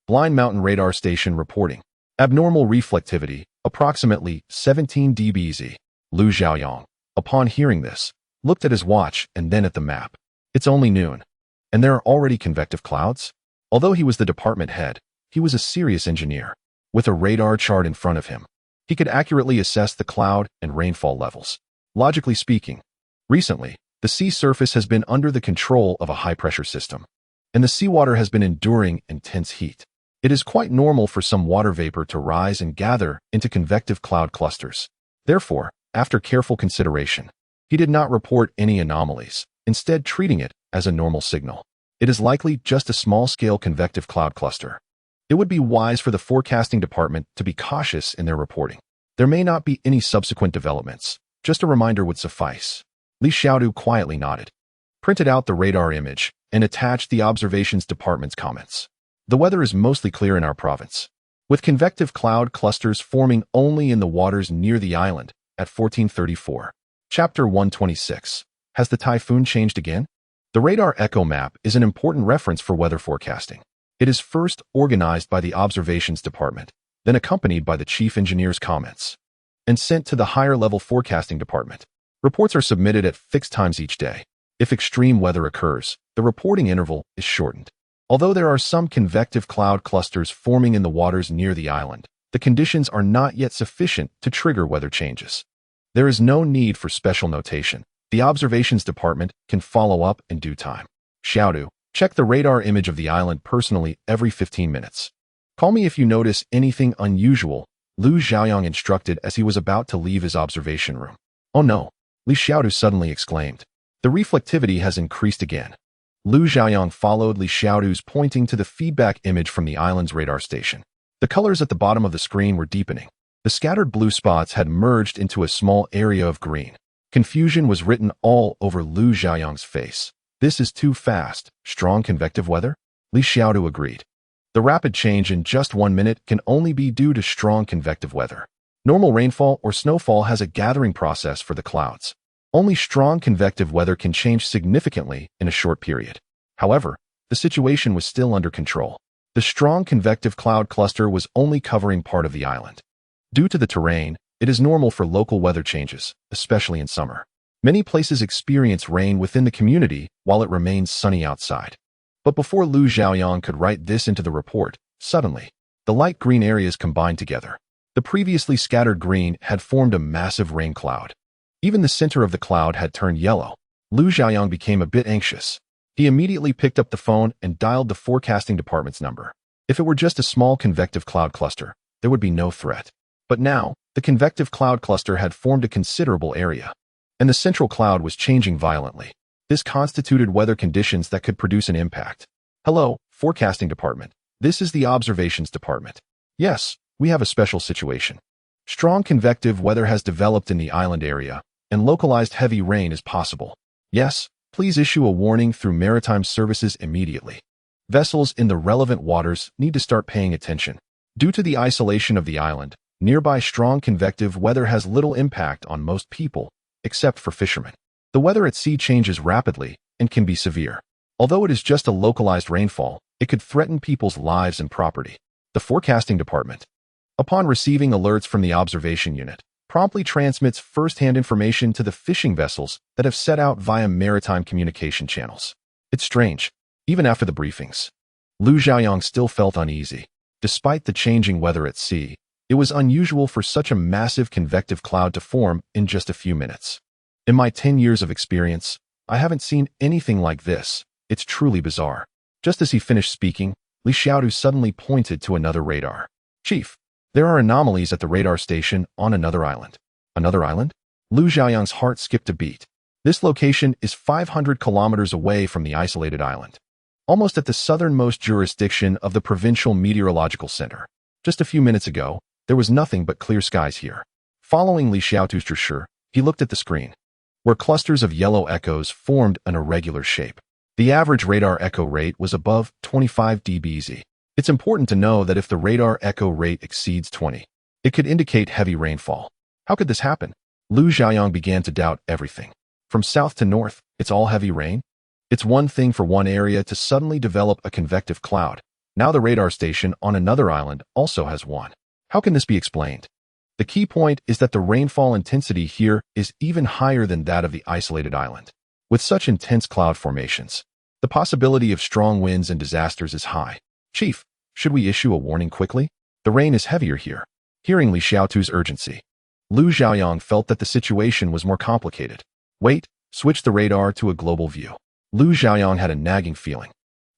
Blind Mountain Radar Station reporting. Abnormal reflectivity, approximately 17 dBz. Lu Zhaoyong, upon hearing this, looked at his watch and then at the map. It's only noon, and there are already convective clouds? Although he was the department head, he was a serious engineer. With a radar chart in front of him, he could accurately assess the cloud and rainfall levels. Logically speaking, recently, the sea surface has been under the control of a high-pressure system, and the seawater has been enduring intense heat. It is quite normal for some water vapor to rise and gather into convective cloud clusters. Therefore, after careful consideration, he did not report any anomalies, instead treating it as a normal signal. It is likely just a small-scale convective cloud cluster. It would be wise for the forecasting department to be cautious in their reporting. There may not be any subsequent developments. Just a reminder would suffice. Li Xiaodu quietly nodded, printed out the radar image, and attached the observations department's comments. The weather is mostly clear in our province, with convective cloud clusters forming only in the waters near the island at 1434. Chapter 126. Has the typhoon changed again? The radar echo map is an important reference for weather forecasting. It is first organized by the observations department, then accompanied by the chief engineer's comments, and sent to the higher-level forecasting department. Reports are submitted at fixed times each day. If extreme weather occurs, the reporting interval is shortened. Although there are some convective cloud clusters forming in the waters near the island, the conditions are not yet sufficient to trigger weather changes. There is no need for special notation. The observations department can follow up in due time. Xiaodu, check the radar image of the island personally every 15 minutes. Call me if you notice anything unusual, Lu Zhaoyong instructed as he was about to leave his observation room. Oh no, Li Xiaodu suddenly exclaimed. The reflectivity has increased again. Lu Zhaoyong followed Li Xiaodu's pointing to the feedback image from the island's radar station. The colors at the bottom of the screen were deepening. The scattered blue spots had merged into a small area of green. Confusion was written all over Lu Zhaoyong's face. This is too fast. Strong convective weather? Li Xiaodu agreed. The rapid change in just 1 minute can only be due to strong convective weather. Normal rainfall or snowfall has a gathering process for the clouds. Only strong convective weather can change significantly in a short period. However, the situation was still under control. The strong convective cloud cluster was only covering part of the island. Due to the terrain, it is normal for local weather changes, especially in summer. Many places experience rain within the community while it remains sunny outside. But before Lu Xiaoyang could write this into the report, suddenly, the light green areas combined together. The previously scattered green had formed a massive rain cloud. Even the center of the cloud had turned yellow. Lu Xiaoyang became a bit anxious. He immediately picked up the phone and dialed the forecasting department's number. If it were just a small convective cloud cluster, there would be no threat. But now, the convective cloud cluster had formed a considerable area, and the central cloud was changing violently. This constituted weather conditions that could produce an impact. Hello, forecasting department. This is the observations department. Yes, we have a special situation. Strong convective weather has developed in the island area, and localized heavy rain is possible. Yes, please issue a warning through maritime services immediately. Vessels in the relevant waters need to start paying attention. Due to the isolation of the island, nearby strong convective weather has little impact on most people, except for fishermen. The weather at sea changes rapidly and can be severe. Although it is just a localized rainfall, it could threaten people's lives and property. The forecasting department, upon receiving alerts from the observation unit, promptly transmits first-hand information to the fishing vessels that have set out via maritime communication channels. It's strange. Even after the briefings, Lu Xiaoyang still felt uneasy. Despite the changing weather at sea, it was unusual for such a massive convective cloud to form in just a few minutes. In my 10 years of experience, I haven't seen anything like this. It's truly bizarre. Just as he finished speaking, Li Xiaodu suddenly pointed to another radar. Chief, there are anomalies at the radar station on another island. Another island? Lu Xiaoyang's heart skipped a beat. This location is 500 kilometers away from the isolated island, almost at the southernmost jurisdiction of the Provincial Meteorological Center. Just a few minutes ago, there was nothing but clear skies here. Following Li Xiaodu's gesture, he looked at the screen, where clusters of yellow echoes formed an irregular shape. The average radar echo rate was above 25 dBz. It's important to know that if the radar echo rate exceeds 20, it could indicate heavy rainfall. How could this happen? Lu Xiaoyang began to doubt everything. From south to north, it's all heavy rain? It's one thing for one area to suddenly develop a convective cloud. Now the radar station on another island also has one. How can this be explained? The key point is that the rainfall intensity here is even higher than that of the isolated island. With such intense cloud formations, the possibility of strong winds and disasters is high. Chief, should we issue a warning quickly? The rain is heavier here. Hearing Li Xiaodu's urgency, Lu Xiaoyang felt that the situation was more complicated. Wait, switch the radar to a global view. Lu Xiaoyang had a nagging feeling.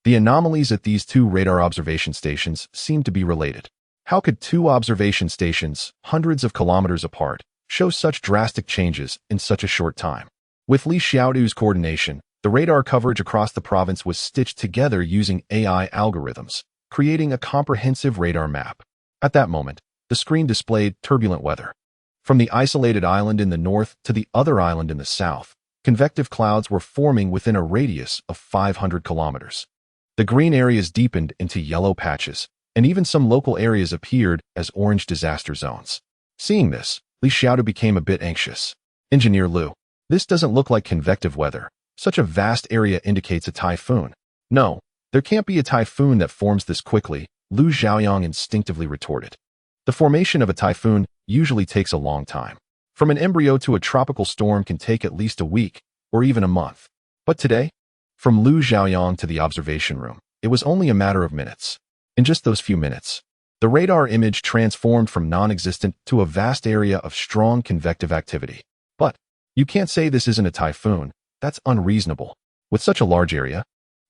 The anomalies at these two radar observation stations seemed to be related. How could two observation stations, hundreds of kilometers apart, show such drastic changes in such a short time? With Li Xiaodu's coordination, the radar coverage across the province was stitched together using AI algorithms, creating a comprehensive radar map. At that moment, the screen displayed turbulent weather. From the isolated island in the north to the other island in the south, convective clouds were forming within a radius of 500 kilometers. The green areas deepened into yellow patches, and even some local areas appeared as orange disaster zones. Seeing this, Li Xiaodu became a bit anxious. Engineer Lu, this doesn't look like convective weather. Such a vast area indicates a typhoon. No, there can't be a typhoon that forms this quickly, Lu Xiaoyang instinctively retorted. The formation of a typhoon usually takes a long time. From an embryo to a tropical storm can take at least a week, or even a month. But today, from Lu Xiaoyang to the observation room, it was only a matter of minutes. In just those few minutes, the radar image transformed from non-existent to a vast area of strong convective activity. But you can't say this isn't a typhoon. That's unreasonable. With such a large area,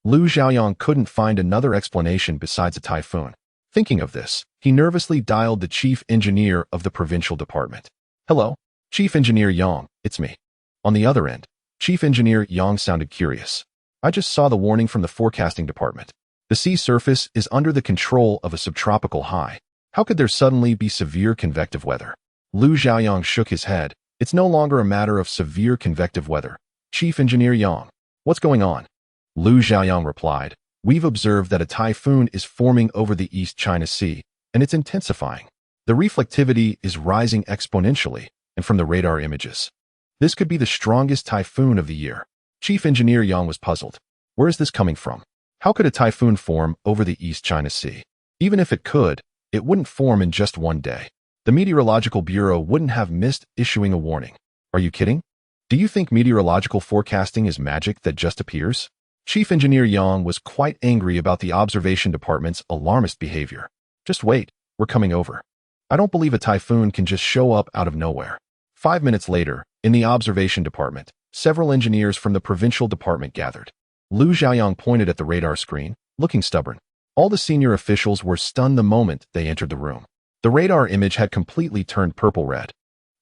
Lu Xiaoyang couldn't find another explanation besides a typhoon. Thinking of this, he nervously dialed the chief engineer of the provincial department. Hello, Chief Engineer Yang, it's me. On the other end, Chief Engineer Yang sounded curious. I just saw the warning from the forecasting department. The sea surface is under the control of a subtropical high. How could there suddenly be severe convective weather? Lu Xiaoyang shook his head. It's no longer a matter of severe convective weather. Chief Engineer Yang, what's going on? Lu Xiaoyang replied, we've observed that a typhoon is forming over the East China Sea, and it's intensifying. The reflectivity is rising exponentially, and from the radar images, this could be the strongest typhoon of the year. Chief Engineer Yang was puzzled. Where is this coming from? How could a typhoon form over the East China Sea? Even if it could, it wouldn't form in just one day. The Meteorological Bureau wouldn't have missed issuing a warning. Are you kidding? Do you think meteorological forecasting is magic that just appears? Chief Engineer Yang was quite angry about the observation department's alarmist behavior. Just wait, we're coming over. I don't believe a typhoon can just show up out of nowhere. 5 minutes later, in the observation department, several engineers from the provincial department gathered. Lu Xiaoyang pointed at the radar screen, looking stubborn. All the senior officials were stunned the moment they entered the room. The radar image had completely turned purple-red,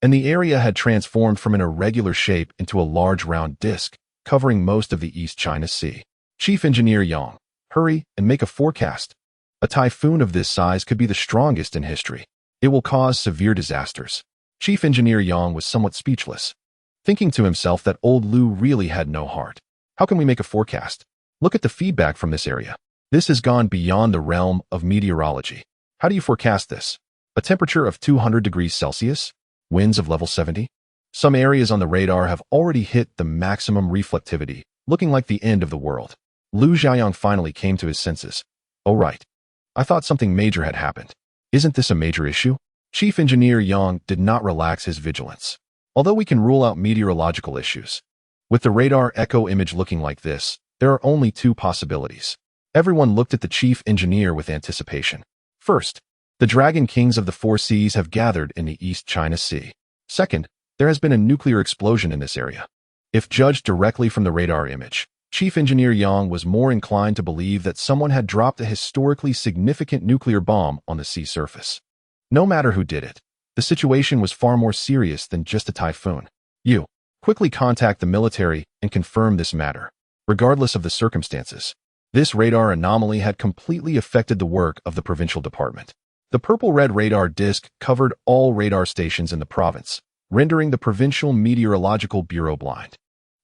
and the area had transformed from an irregular shape into a large round disk, covering most of the East China Sea. Chief Engineer Yang, hurry and make a forecast. A typhoon of this size could be the strongest in history. It will cause severe disasters. Chief Engineer Yang was somewhat speechless, thinking to himself that old Lu really had no heart. How can we make a forecast? Look at the feedback from this area. This has gone beyond the realm of meteorology. How do you forecast this? A temperature of 200 degrees Celsius? Winds of level 70? Some areas on the radar have already hit the maximum reflectivity, looking like the end of the world. Lu Xiaoyang finally came to his senses. Oh right. I thought something major had happened. Isn't this a major issue? Chief Engineer Yang did not relax his vigilance. Although we can rule out meteorological issues, with the radar echo image looking like this, there are only two possibilities. Everyone looked at the chief engineer with anticipation. First, the dragon kings of the four seas have gathered in the East China Sea. Second, there has been a nuclear explosion in this area. If judged directly from the radar image, Chief Engineer Yang was more inclined to believe that someone had dropped a historically significant nuclear bomb on the sea surface. No matter who did it, the situation was far more serious than just a typhoon. You quickly contact the military and confirm this matter. Regardless of the circumstances, this radar anomaly had completely affected the work of the provincial department. The purple-red radar disk covered all radar stations in the province, rendering the Provincial Meteorological Bureau blind.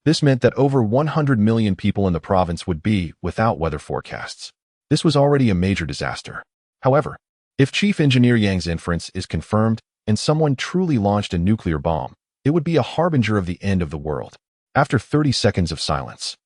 This meant that over 100 million people in the province would be without weather forecasts. This was already a major disaster. However, if Chief Engineer Yang's inference is confirmed and someone truly launched a nuclear bomb, it would be a harbinger of the end of the world. After 30 seconds of silence,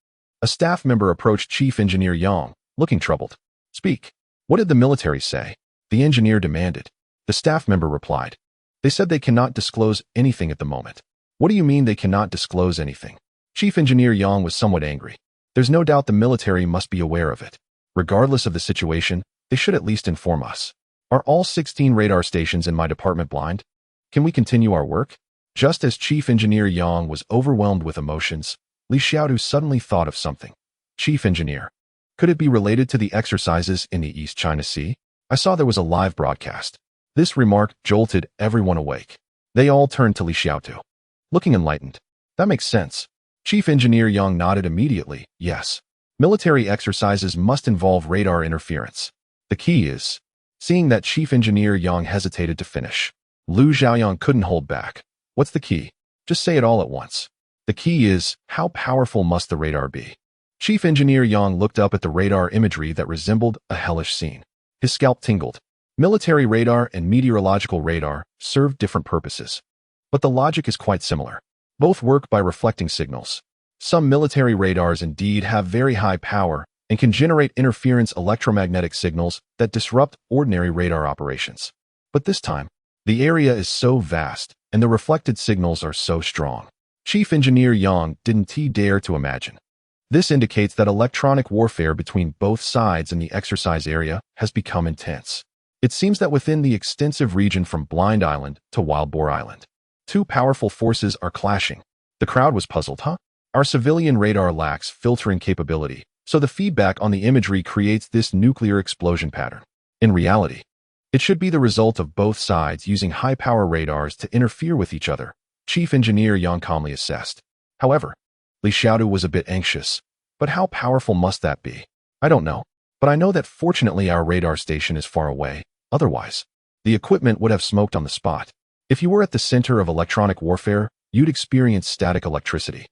a staff member approached Chief Engineer Yang, looking troubled. Speak. What did the military say? The engineer demanded. The staff member replied. They said they cannot disclose anything at the moment. What do you mean they cannot disclose anything? Chief Engineer Yang was somewhat angry. There's no doubt the military must be aware of it. Regardless of the situation, they should at least inform us. Are all 16 radar stations in my department blind? Can we continue our work? Just as Chief Engineer Yang was overwhelmed with emotions, Li Xiaodu suddenly thought of something. Chief Engineer, could it be related to the exercises in the East China Sea? I saw there was a live broadcast. This remark jolted everyone awake. They all turned to Li Xiaodu, looking enlightened. That makes sense. Chief Engineer Yang nodded immediately. Yes. Military exercises must involve radar interference. The key is, seeing that Chief Engineer Yang hesitated to finish, Lu Xiaoyang couldn't hold back. What's the key? Just say it all at once. The key is, how powerful must the radar be? Chief Engineer Yang looked up at the radar imagery that resembled a hellish scene. His scalp tingled. Military radar and meteorological radar serve different purposes, but the logic is quite similar. Both work by reflecting signals. Some military radars indeed have very high power and can generate interference electromagnetic signals that disrupt ordinary radar operations. But this time, the area is so vast and the reflected signals are so strong. Chief Engineer Yang didn't dare to imagine. This indicates that electronic warfare between both sides in the exercise area has become intense. It seems that within the extensive region from Blind Island to Wild Boar Island, two powerful forces are clashing. The crowd was puzzled, huh? Our civilian radar lacks filtering capability, so the feedback on the imagery creates this nuclear explosion pattern. In reality, it should be the result of both sides using high-power radars to interfere with each other, Chief Engineer Yang calmly assessed. However, Li Xiaodu was a bit anxious. But how powerful must that be? I don't know, but I know that fortunately our radar station is far away. Otherwise, the equipment would have smoked on the spot. If you were at the center of electronic warfare, you'd experience static electricity.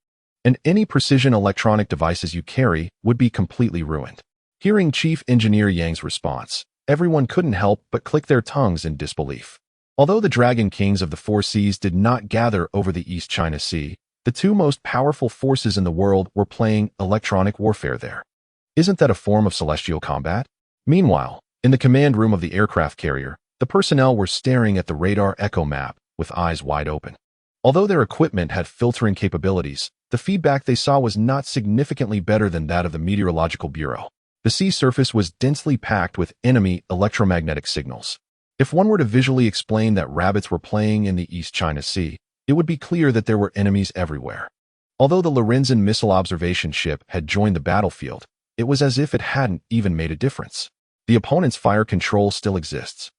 And any precision electronic devices you carry would be completely ruined. Hearing Chief Engineer Yang's response, everyone couldn't help but click their tongues in disbelief. Although the Dragon Kings of the Four Seas did not gather over the East China Sea, the two most powerful forces in the world were playing electronic warfare there. Isn't that a form of celestial combat? Meanwhile, in the command room of the aircraft carrier, the personnel were staring at the radar echo map with eyes wide open. Although their equipment had filtering capabilities, the feedback they saw was not significantly better than that of the Meteorological Bureau. The sea surface was densely packed with enemy electromagnetic signals. If one were to visually explain that rabbits were playing in the East China Sea, it would be clear that there were enemies everywhere. Although the Lorenzen missile observation ship had joined the battlefield, it was as if it hadn't even made a difference. The opponent's fire control still exists,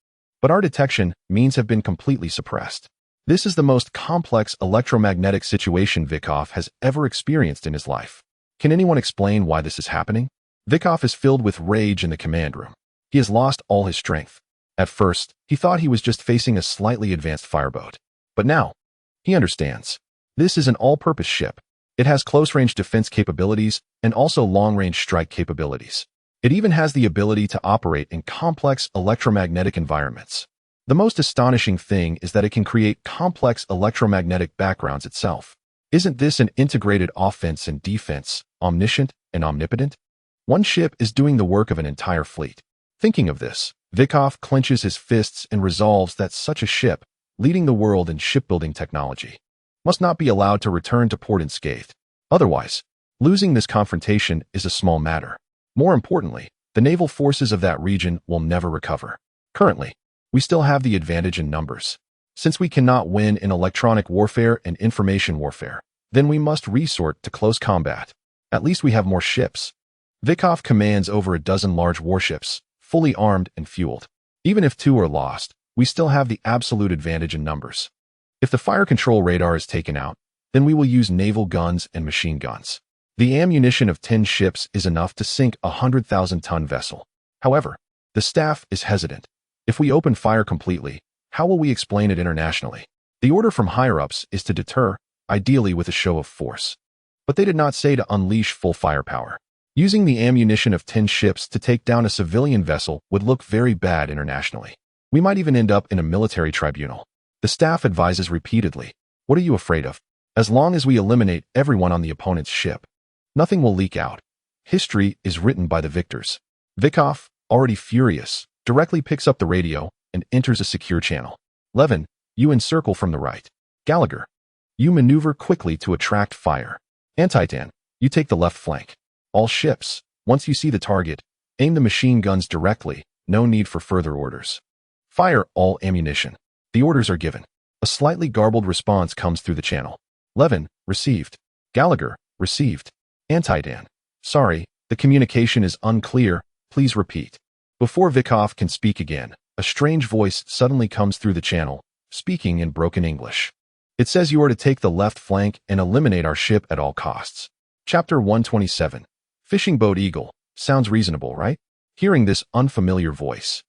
but our detection means have been completely suppressed. This is the most complex electromagnetic situation Vikov has ever experienced in his life. Can anyone explain why this is happening? Vikov is filled with rage in the command room. He has lost all his strength. At first, he thought he was just facing a slightly advanced fireboat. But now, he understands. This is an all-purpose ship. It has close-range defense capabilities and also long-range strike capabilities. It even has the ability to operate in complex electromagnetic environments. The most astonishing thing is that it can create complex electromagnetic backgrounds itself. Isn't this an integrated offense and defense, omniscient and omnipotent? One ship is doing the work of an entire fleet. Thinking of this, Vikov clenches his fists and resolves that such a ship, leading the world in shipbuilding technology, must not be allowed to return to port unscathed. Otherwise, losing this confrontation is a small matter. More importantly, the naval forces of that region will never recover. Currently, we still have the advantage in numbers. Since we cannot win in electronic warfare and information warfare, then we must resort to close combat. At least we have more ships. Vikov commands over a dozen large warships, fully armed and fueled. Even if two are lost, we still have the absolute advantage in numbers. If the fire control radar is taken out, then we will use naval guns and machine guns. The ammunition of 10 ships is enough to sink a 100,000-ton vessel. However, the staff is hesitant. If we open fire completely, how will we explain it internationally? The order from higher-ups is to deter, ideally with a show of force. But they did not say to unleash full firepower. Using the ammunition of 10 ships to take down a civilian vessel would look very bad internationally. We might even end up in a military tribunal. The staff advises repeatedly, what are you afraid of? As long as we eliminate everyone on the opponent's ship, nothing will leak out. History is written by the victors. Vikov, already furious, directly picks up the radio and enters a secure channel. Levin, you encircle from the right. Gallagher, you maneuver quickly to attract fire. Antitan, you take the left flank. All ships, once you see the target, aim the machine guns directly, no need for further orders. Fire all ammunition. The orders are given. A slightly garbled response comes through the channel. Levin, received. Gallagher, received. Antitan, sorry, the communication is unclear, please repeat. Before Vikov can speak again, a strange voice suddenly comes through the channel, speaking in broken English. It says you are to take the left flank and eliminate our ship at all costs. Chapter 127. Fishing Boat Eagle. Sounds reasonable, right? Hearing this unfamiliar voice,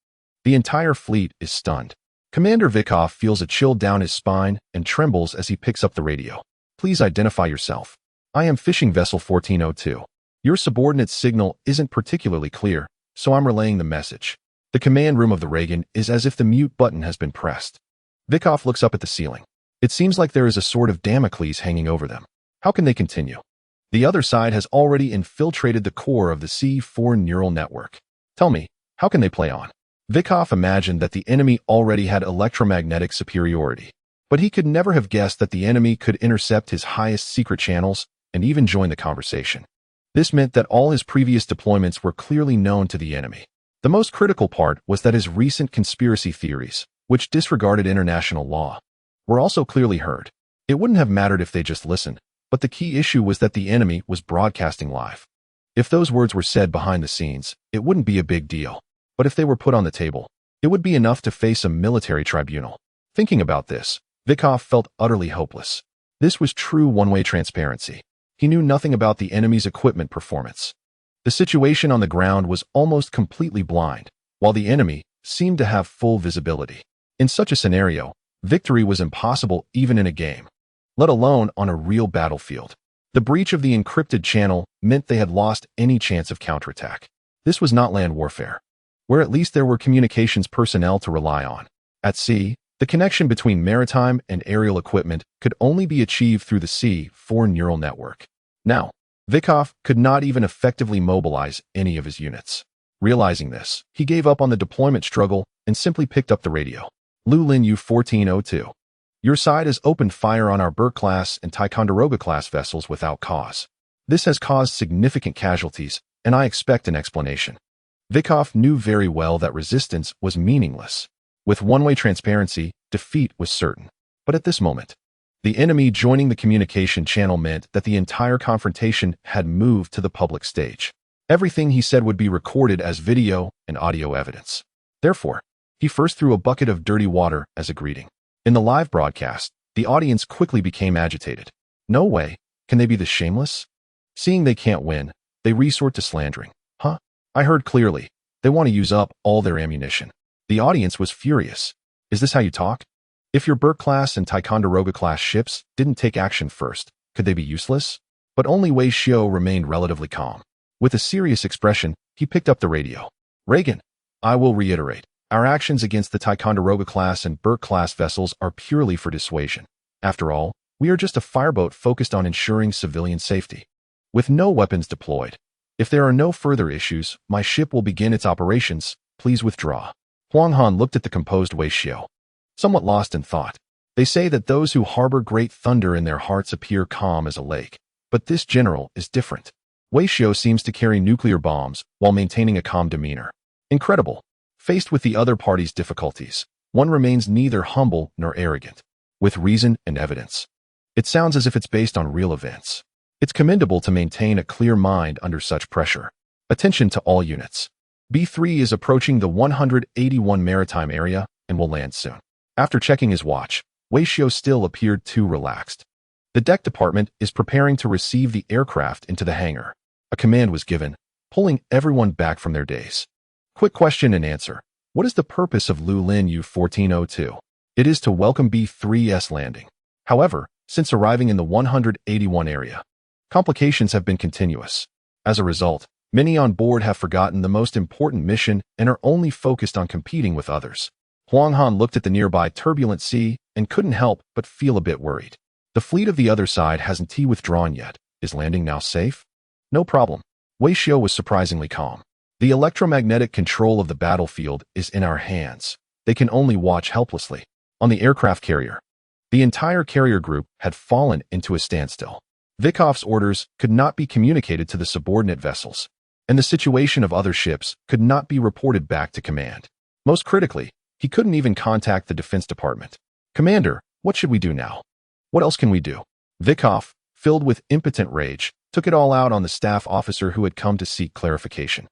the entire fleet is stunned. Commander Vikov feels a chill down his spine and trembles as he picks up the radio. Please identify yourself. I am Fishing Vessel 1402. Your subordinate's signal isn't particularly clear, so I'm relaying the message. The command room of the Reagan is as if the mute button has been pressed. Vikov looks up at the ceiling. It seems like there is a sword of Damocles hanging over them. How can they continue? The other side has already infiltrated the core of the C4 neural network. Tell me, how can they play on? Vikov imagined that the enemy already had electromagnetic superiority, but he could never have guessed that the enemy could intercept his highest secret channels and even join the conversation. This meant that all his previous deployments were clearly known to the enemy. The most critical part was that his recent conspiracy theories, which disregarded international law, were also clearly heard. It wouldn't have mattered if they just listened, but the key issue was that the enemy was broadcasting live. If those words were said behind the scenes, it wouldn't be a big deal. But if they were put on the table, it would be enough to face a military tribunal. Thinking about this, Vikov felt utterly hopeless. This was true one-way transparency. He knew nothing about the enemy's equipment performance. The situation on the ground was almost completely blind, while the enemy seemed to have full visibility. In such a scenario, victory was impossible even in a game, let alone on a real battlefield. The breach of the encrypted channel meant they had lost any chance of counterattack. This was not land warfare, where at least there were communications personnel to rely on. At sea, The connection between maritime and aerial equipment could only be achieved through the C4 neural network. Now, Vikov could not even effectively mobilize any of his units. Realizing this, he gave up on the deployment struggle and simply picked up the radio. Lulin U-1402. Your side has opened fire on our Burke-class and Ticonderoga-class vessels without cause. This has caused significant casualties, and I expect an explanation. Vikov knew very well that resistance was meaningless. With one-way transparency, defeat was certain. But at this moment, the enemy joining the communication channel meant that the entire confrontation had moved to the public stage. Everything he said would be recorded as video and audio evidence. Therefore, he first threw a bucket of dirty water as a greeting. In the live broadcast, the audience quickly became agitated. No way, can they be this shameless? Seeing they can't win, they resort to slandering. Huh? I heard clearly. They want to use up all their ammunition. The audience was furious. Is this how you talk? If your Burke-class and Ticonderoga-class ships didn't take action first, could they be useless? But only Wei Xiao remained relatively calm. With a serious expression, he picked up the radio. Reagan, I will reiterate. Our actions against the Ticonderoga-class and Burke-class vessels are purely for dissuasion. After all, we are just a fireboat focused on ensuring civilian safety. With no weapons deployed. If there are no further issues, my ship will begin its operations. Please withdraw. Huang Han looked at the composed Wei Xiao, somewhat lost in thought. They say that those who harbor great thunder in their hearts appear calm as a lake. But this general is different. Wei Xiao seems to carry nuclear bombs while maintaining a calm demeanor. Incredible. Faced with the other party's difficulties, one remains neither humble nor arrogant. With reason and evidence. It sounds as if it's based on real events. It's commendable to maintain a clear mind under such pressure. Attention to all units. B3 is approaching the 181 maritime area and will land soon. After checking his watch, Wei Xiao still appeared too relaxed. The deck department is preparing to receive the aircraft into the hangar. A command was given, pulling everyone back from their days. Quick question and answer. What is the purpose of Lulin U-1402? It is to welcome B3's landing. However, since arriving in the 181 area, complications have been continuous. As a result, many on board have forgotten the most important mission and are only focused on competing with others. Huang Han looked at the nearby turbulent sea and couldn't help but feel a bit worried. The fleet of the other side hasn't withdrawn yet. Is landing now safe? No problem. Wei Xiao was surprisingly calm. The electromagnetic control of the battlefield is in our hands. They can only watch helplessly. On the aircraft carrier, the entire carrier group had fallen into a standstill. Vikov's orders could not be communicated to the subordinate vessels, and the situation of other ships could not be reported back to command. Most critically, he couldn't even contact the Defense Department. Commander, what should we do now? What else can we do? Vikov, filled with impotent rage, took it all out on the staff officer who had come to seek clarification.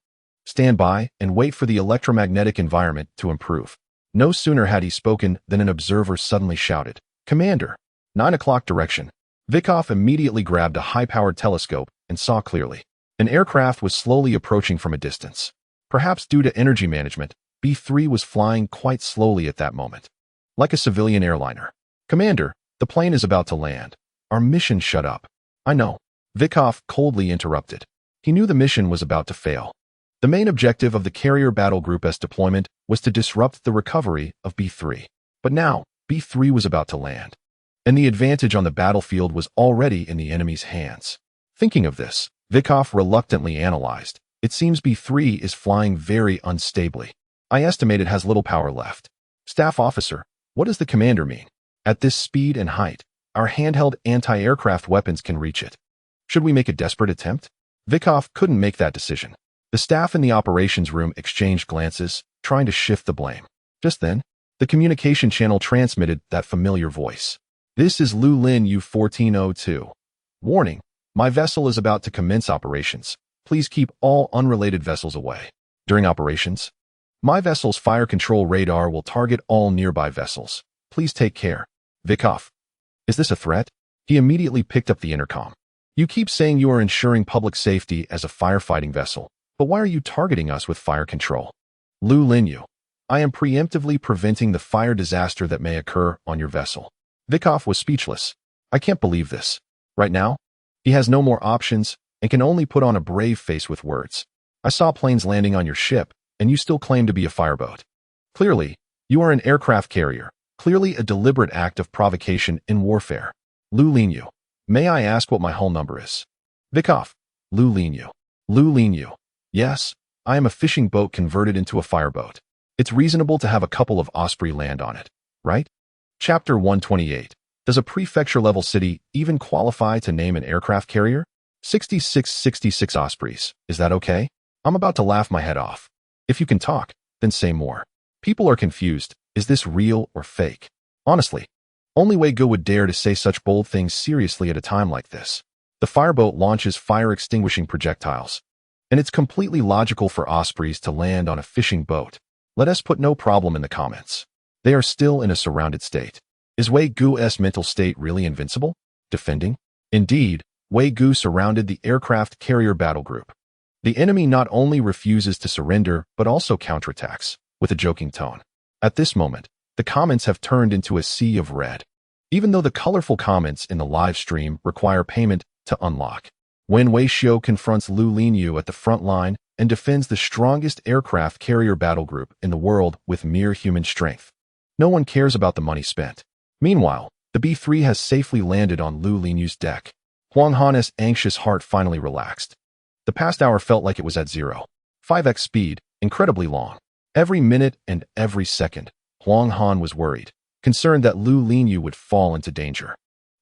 Stand by and wait for the electromagnetic environment to improve. No sooner had he spoken than an observer suddenly shouted, Commander, 9 o'clock direction. Vikov immediately grabbed a high-powered telescope and saw clearly. An aircraft was slowly approaching from a distance. Perhaps due to energy management, B3 was flying quite slowly at that moment. Like a civilian airliner. Commander, the plane is about to land. Our mission shut up. I know. Vikov coldly interrupted. He knew the mission was about to fail. The main objective of the Carrier Battle Group's deployment was to disrupt the recovery of B3. But now, B3 was about to land. And the advantage on the battlefield was already in the enemy's hands. Thinking of this, Vikov reluctantly analyzed. It seems B3 is flying very unstably. I estimate it has little power left. Staff officer, what does the commander mean? At this speed and height, our handheld anti-aircraft weapons can reach it. Should we make a desperate attempt? Vikov couldn't make that decision. The staff in the operations room exchanged glances, trying to shift the blame. Just then, the communication channel transmitted that familiar voice. This is Lulin U-1402. Warning, my vessel is about to commence operations. Please keep all unrelated vessels away. During operations, my vessel's fire control radar will target all nearby vessels. Please take care. Vikov. Is this a threat? He immediately picked up the intercom. You keep saying you are ensuring public safety as a firefighting vessel, but why are you targeting us with fire control? Lulin Yu. I am preemptively preventing the fire disaster that may occur on your vessel. Vikov was speechless. I can't believe this. Right now, he has no more options and can only put on a brave face with words. I saw planes landing on your ship, and you still claim to be a fireboat. Clearly, you are an aircraft carrier, Clearly a deliberate act of provocation in warfare. Lu Linyu. May I ask what my hull number is? Vikov. Lu Linyu. Lu Linyu. Yes, I am a fishing boat converted into a fireboat. It's reasonable to have a couple of Osprey land on it, right? Chapter 128. Does a prefecture-level city even qualify to name an aircraft carrier? 66 Ospreys. Is that okay? I'm about to laugh my head off. If you can talk, then say more. People are confused. Is this real or fake? Honestly, only Wei Gu would dare to say such bold things seriously at a time like this. The fireboat launches fire-extinguishing projectiles, and it's completely logical for Ospreys to land on a fishing boat. Let us put no problem in the comments. They are still in a surrounded state. Is Wei Gu's mental state really invincible? Defending? Indeed, Wei Gu surrounded the aircraft carrier battle group. The enemy not only refuses to surrender, but also counterattacks, with a joking tone. At this moment, the comments have turned into a sea of red. Even though the colorful comments in the live stream require payment to unlock. When Wei Xiu confronts Lu Linyu at the front line and defends the strongest aircraft carrier battle group in the world with mere human strength, no one cares about the money spent. Meanwhile, the B-3 has safely landed on Lu Linyu's deck. Huang Han's anxious heart finally relaxed. The past hour felt like it was at 0.5x speed, incredibly long. Every minute and every second, Huang Han was worried, concerned that Lu Linyu would fall into danger.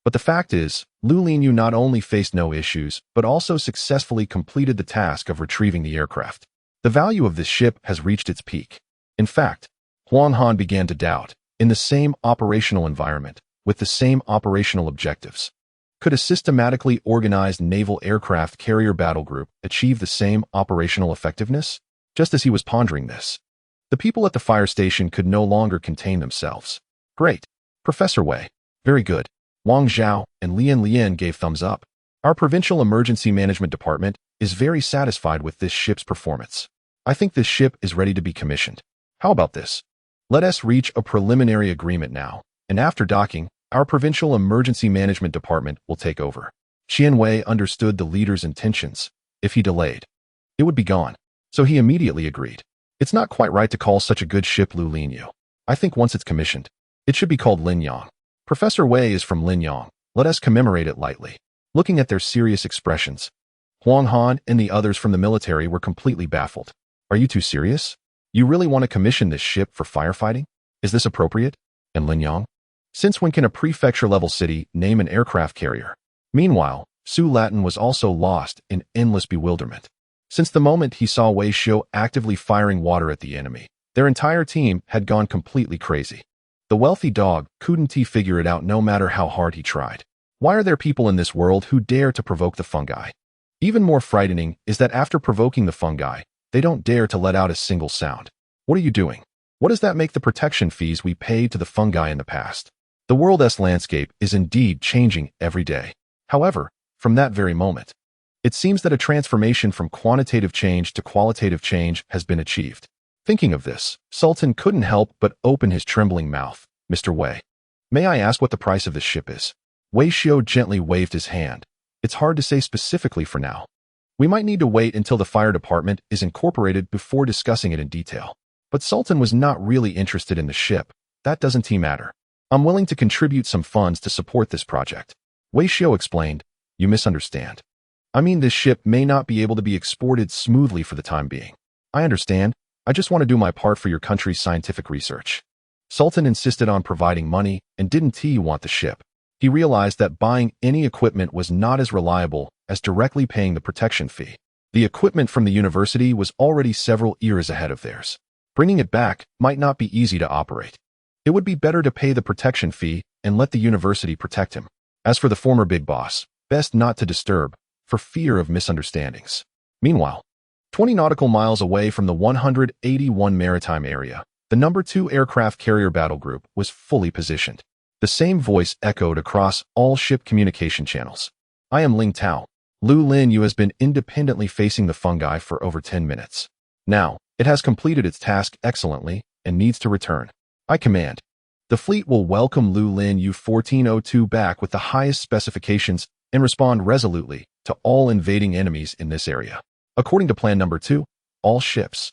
But the fact is, Lu Linyu not only faced no issues, but also successfully completed the task of retrieving the aircraft. The value of this ship has reached its peak. In fact, Huang Han began to doubt, in the same operational environment, with the same operational objectives, could a systematically organized naval aircraft carrier battle group achieve the same operational effectiveness? Just as he was pondering this, the people at the fire station could no longer contain themselves. Great. Professor Wei. Very good. Wang Zhao and Lian gave thumbs up. Our Provincial Emergency Management Department is very satisfied with this ship's performance. I think this ship is ready to be commissioned. How about this? Let us reach a preliminary agreement now, and after docking, our Provincial Emergency Management Department will take over. Qian Wei understood the leader's intentions. If he delayed, it would be gone. So he immediately agreed. It's not quite right to call such a good ship Lu Linyu. I think once it's commissioned, it should be called Linyang. Professor Wei is from Linyang. Let us commemorate it lightly. Looking at their serious expressions, Huang Han and the others from the military were completely baffled. Are you too serious? You really want to commission this ship for firefighting? Is this appropriate? And Linyang? Since when can a prefecture-level city name an aircraft carrier? Meanwhile, Su Latin was also lost in endless bewilderment. Since the moment he saw Wei Xiu actively firing water at the enemy, their entire team had gone completely crazy. The wealthy dog couldn't figure it out no matter how hard he tried. Why are there people in this world who dare to provoke the fungi? Even more frightening is that after provoking the fungi, they don't dare to let out a single sound. What are you doing? What does that make the protection fees we paid to the fungi in the past? The world's landscape is indeed changing every day. However, from that very moment, it seems that a transformation from quantitative change to qualitative change has been achieved. Thinking of this, Sultan couldn't help but open his trembling mouth. Mr. Wei, may I ask what the price of this ship is? Wei Xiu gently waved his hand. It's hard to say specifically for now. We might need to wait until the fire department is incorporated before discussing it in detail. But Sultan was not really interested in the ship. That doesn't matter. I'm willing to contribute some funds to support this project. Wei Xiu explained. You misunderstand. I mean, this ship may not be able to be exported smoothly for the time being. I understand. I just want to do my part for your country's scientific research. Sultan insisted on providing money and didn't he want the ship. He realized that buying any equipment was not as reliable as directly paying the protection fee. The equipment from the university was already several years ahead of theirs. Bringing it back might not be easy to operate. It would be better to pay the protection fee and let the university protect him. As for the former big boss, best not to disturb, for fear of misunderstandings. Meanwhile, 20 nautical miles away from the 181 maritime area, the No. 2 aircraft carrier battle group was fully positioned. The same voice echoed across all ship communication channels. I am Ling Tao. Lu Linyu has been independently facing the fungi for over 10 minutes. Now, it has completed its task excellently and needs to return. I command. The fleet will welcome Lu Linyu 1402 back with the highest specifications and respond resolutely to all invading enemies in this area. According to Plan Number 2, all ships,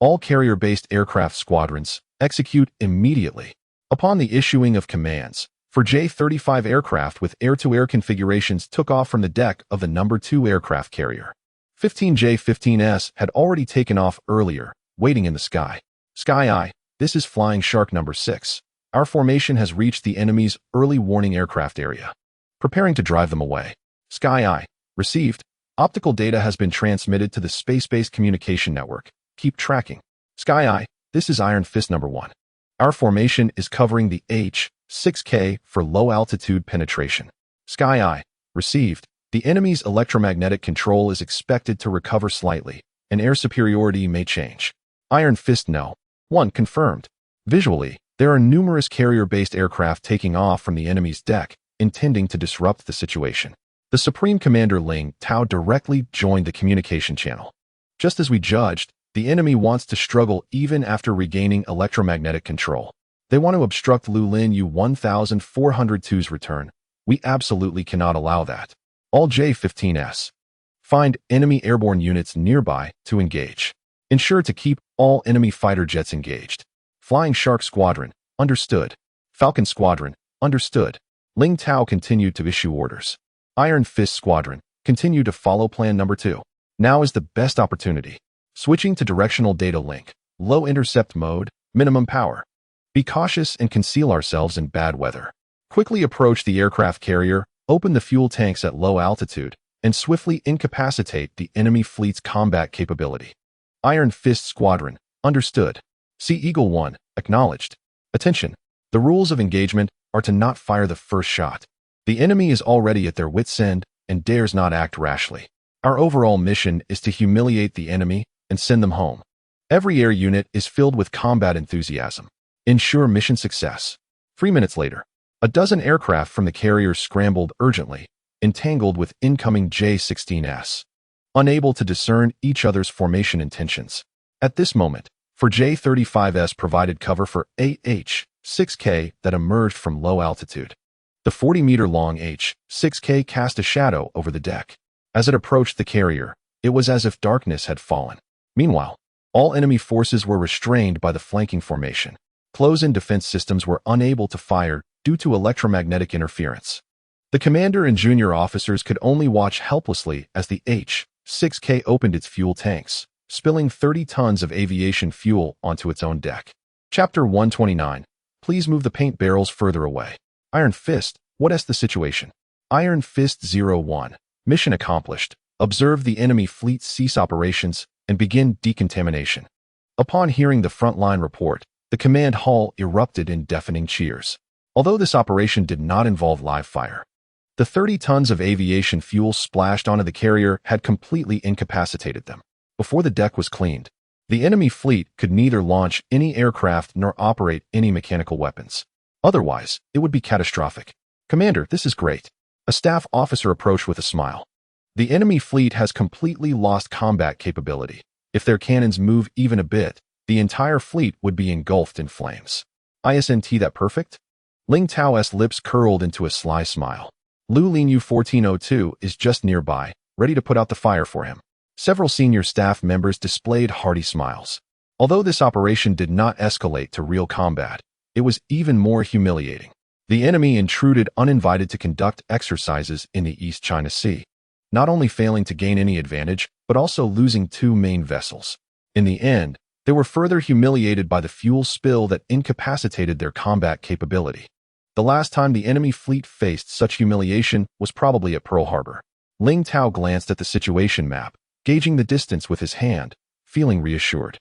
all carrier-based aircraft squadrons, execute immediately. Upon the issuing of commands, for J-35 aircraft with air-to-air configurations took off from the deck of the number 2 aircraft carrier. 15J-15S had already taken off earlier, waiting in the sky. Sky Eye, this is Flying Shark number 6. Our formation has reached the enemy's early warning aircraft area. Preparing to drive them away. Sky Eye, received. Optical data has been transmitted to the space-based communication network. Keep tracking. Sky Eye, this is Iron Fist number 1. Our formation is covering the H-6K for low-altitude penetration. Sky Eye, received. The enemy's electromagnetic control is expected to recover slightly, and air superiority may change. Iron Fist No. 1 confirmed. Visually, there are numerous carrier-based aircraft taking off from the enemy's deck, intending to disrupt the situation. The Supreme Commander Ling Tao directly joined the communication channel. Just as we judged, the enemy wants to struggle even after regaining electromagnetic control. They want to obstruct Lu Lin U-1402's return. We absolutely cannot allow that. All J-15S. Find enemy airborne units nearby to engage. Ensure to keep all enemy fighter jets engaged. Flying Shark Squadron, understood. Falcon Squadron, understood. Ling Tao continued to issue orders. Iron Fist Squadron, continue to follow plan number 2. Now is the best opportunity. Switching to directional data link. Low intercept mode, minimum power. Be cautious and conceal ourselves in bad weather. Quickly approach the aircraft carrier, open the fuel tanks at low altitude, and swiftly incapacitate the enemy fleet's combat capability. Iron Fist Squadron, understood. Sea Eagle 1, acknowledged. Attention. The rules of engagement are to not fire the first shot. The enemy is already at their wits' end and dares not act rashly. Our overall mission is to humiliate the enemy and send them home. Every air unit is filled with combat enthusiasm. Ensure mission success. 3 minutes later, a dozen aircraft from the carrier scrambled urgently, entangled with incoming J-16S, unable to discern each other's formation intentions. At this moment, for J-35S provided cover for AH-6K that emerged from low altitude. The 40-meter-long H-6K cast a shadow over the deck. As it approached the carrier, it was as if darkness had fallen. Meanwhile, all enemy forces were restrained by the flanking formation. Close-in defense systems were unable to fire due to electromagnetic interference. The commander and junior officers could only watch helplessly as the H-6K opened its fuel tanks, spilling 30 tons of aviation fuel onto its own deck. Chapter 129. Please move the paint barrels further away. Iron Fist, what is the situation? Iron Fist 01. Mission accomplished. Observe the enemy fleet cease operations and begin decontamination. Upon hearing the frontline report, the command hall erupted in deafening cheers. Although this operation did not involve live fire, the 30 tons of aviation fuel splashed onto the carrier had completely incapacitated them. Before the deck was cleaned, the enemy fleet could neither launch any aircraft nor operate any mechanical weapons. Otherwise, it would be catastrophic. Commander, this is great. A staff officer approached with a smile. The enemy fleet has completely lost combat capability. If their cannons move even a bit, the entire fleet would be engulfed in flames. Isn't that perfect? Ling Tao's lips curled into a sly smile. Lu Lin U-1402 is just nearby, ready to put out the fire for him. Several senior staff members displayed hearty smiles. Although this operation did not escalate to real combat, it was even more humiliating. The enemy intruded uninvited to conduct exercises in the East China Sea, not only failing to gain any advantage, but also losing 2 main vessels. In the end, they were further humiliated by the fuel spill that incapacitated their combat capability. The last time the enemy fleet faced such humiliation was probably at Pearl Harbor. Ling Tao glanced at the situation map, gauging the distance with his hand, feeling reassured.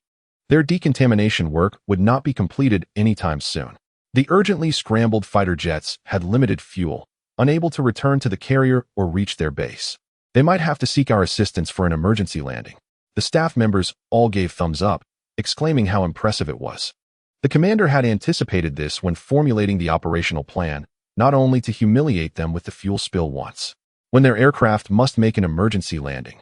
Their decontamination work would not be completed anytime soon. The urgently scrambled fighter jets had limited fuel, unable to return to the carrier or reach their base. They might have to seek our assistance for an emergency landing. The staff members all gave thumbs up, exclaiming how impressive it was. The commander had anticipated this when formulating the operational plan, not only to humiliate them with the fuel spill once. When their aircraft must make an emergency landing,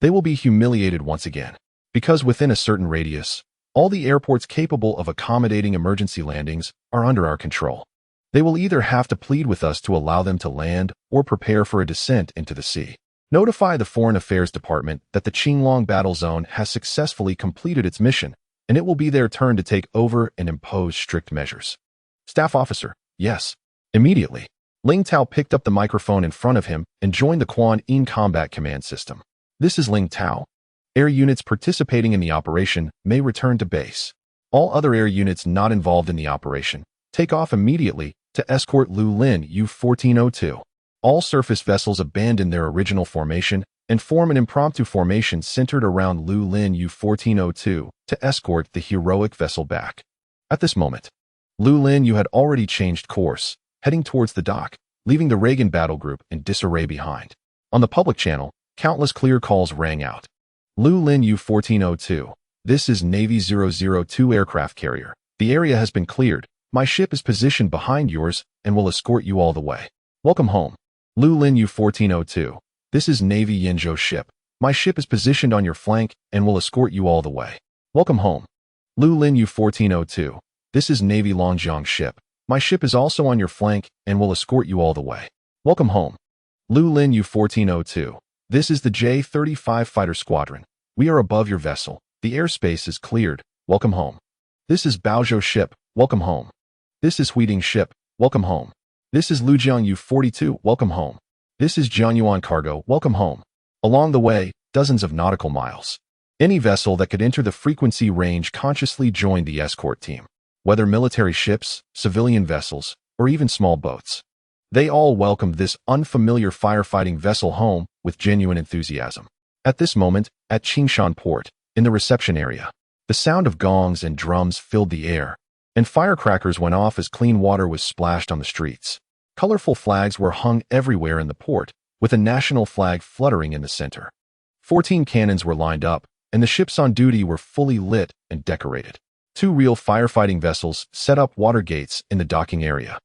they will be humiliated once again. Because within a certain radius, all the airports capable of accommodating emergency landings are under our control. They will either have to plead with us to allow them to land or prepare for a descent into the sea. Notify the Foreign Affairs Department that the Qinglong battle zone has successfully completed its mission, and it will be their turn to take over and impose strict measures. Staff officer, yes. Immediately, Ling Tao picked up the microphone in front of him and joined the Quan Yin Combat Command System. This is Ling Tao. Air units participating in the operation may return to base. All other air units not involved in the operation take off immediately to escort Lu Lin U-1402. All surface vessels abandon their original formation and form an impromptu formation centered around Lu Lin U-1402 to escort the heroic vessel back. At this moment, Lu Lin U had already changed course, heading towards the dock, leaving the Reagan battle group in disarray behind. On the public channel, countless clear calls rang out. Lu Lin U-1402, this is Navy 002 aircraft carrier. The area has been cleared. My ship is positioned behind yours and will escort you all the way. Welcome home. Lu Lin U-1402, this is Navy Yinzhou ship. My ship is positioned on your flank and will escort you all the way. Welcome home. Lu Lin U-1402, this is Navy Longjiang ship. My ship is also on your flank and will escort you all the way. Welcome home. Lu Lin U-1402, this is the J-35 fighter squadron. We are above your vessel. The airspace is cleared. Welcome home. This is Baozhou ship. Welcome home. This is Huiding ship. Welcome home. This is Lujiang U-42. Welcome home. This is Jianyuan cargo. Welcome home. Along the way, dozens of nautical miles. Any vessel that could enter the frequency range consciously joined the escort team. Whether military ships, civilian vessels, or even small boats. They all welcomed this unfamiliar firefighting vessel home with genuine enthusiasm. At this moment, at Qingshan Port, in the reception area, the sound of gongs and drums filled the air, and firecrackers went off as clean water was splashed on the streets. Colorful flags were hung everywhere in the port, with a national flag fluttering in the center. 14 cannons were lined up, and the ships on duty were fully lit and decorated. 2 real firefighting vessels set up water gates in the docking area,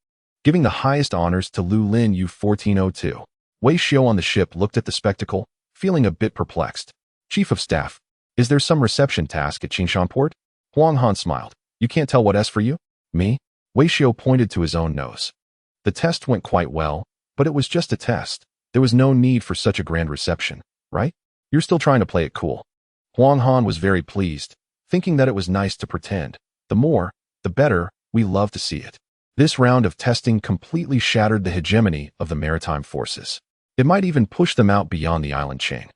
giving the highest honors to Lu Lin U-1402. Wei Xiu on the ship looked at the spectacle, feeling a bit perplexed. Chief of Staff, is there some reception task at Qingshan Port? Huang Han smiled. You can't tell what S for you? Me? Wei Xiu pointed to his own nose. The test went quite well, but it was just a test. There was no need for such a grand reception, right? You're still trying to play it cool. Huang Han was very pleased, thinking that it was nice to pretend. The more, the better, we love to see it. This round of testing completely shattered the hegemony of the maritime forces. It might even push them out beyond the island chain.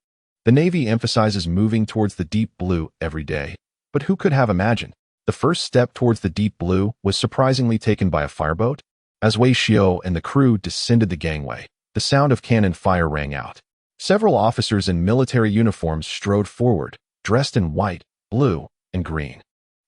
The Navy emphasizes moving towards the deep blue every day, but who could have imagined? The first step towards the deep blue was surprisingly taken by a fireboat. As Wei Xiu and the crew descended the gangway, the sound of cannon fire rang out. Several officers in military uniforms strode forward, dressed in white, blue, and green,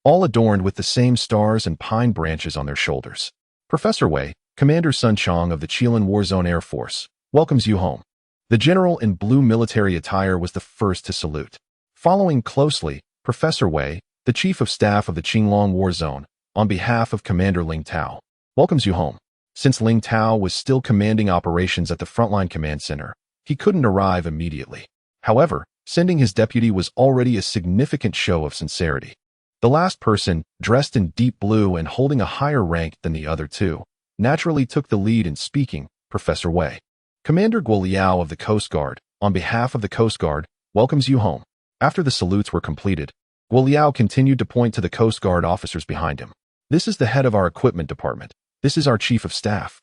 all adorned with the same stars and pine branches on their shoulders. Professor Wei, Commander Sun Chong of the Chilean War Zone Air Force, welcomes you home. The general in blue military attire was the first to salute. Following closely, Professor Wei, the Chief of Staff of the Qinglong War Zone, on behalf of Commander Ling Tao, welcomes you home. Since Ling Tao was still commanding operations at the Frontline Command Center, he couldn't arrive immediately. However, sending his deputy was already a significant show of sincerity. The last person, dressed in deep blue and holding a higher rank than the other two, naturally took the lead in speaking. Professor Wei, Commander Guo Liao of the Coast Guard, on behalf of the Coast Guard, welcomes you home. After the salutes were completed, Guo Liao continued to point to the Coast Guard officers behind him. This is the head of our equipment department. This is our Chief of Staff.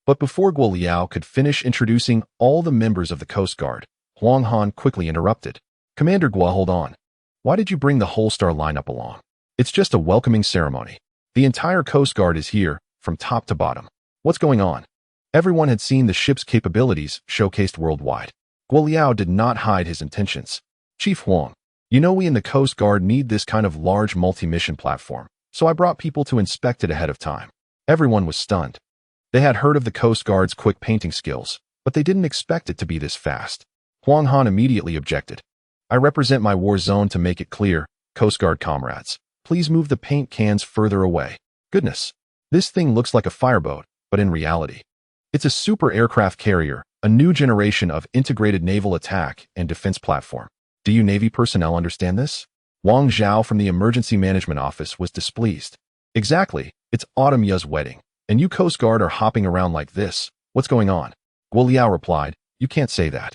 But before Guo Liao could finish introducing all the members of the Coast Guard, Huang Han quickly interrupted. Commander Guo, hold on. Why did you bring the whole star lineup along? It's just a welcoming ceremony. The entire Coast Guard is here, from top to bottom. What's going on? Everyone had seen the ship's capabilities showcased worldwide. Guo Liao did not hide his intentions. Chief Huang, you know we in the Coast Guard need this kind of large multi-mission platform, so I brought people to inspect it ahead of time. Everyone was stunned. They had heard of the Coast Guard's quick painting skills, but they didn't expect it to be this fast. Huang Han immediately objected. I represent my war zone to make it clear, Coast Guard comrades. Please move the paint cans further away. Goodness, this thing looks like a fireboat, but in reality, it's a super aircraft carrier, a new generation of integrated naval attack and defense platform. Do you Navy personnel understand this? Wang Zhao from the Emergency Management Office was displeased. Exactly, it's Autumn Ya's wedding, and you Coast Guard are hopping around like this. What's going on? Guo Liao replied, you can't say that.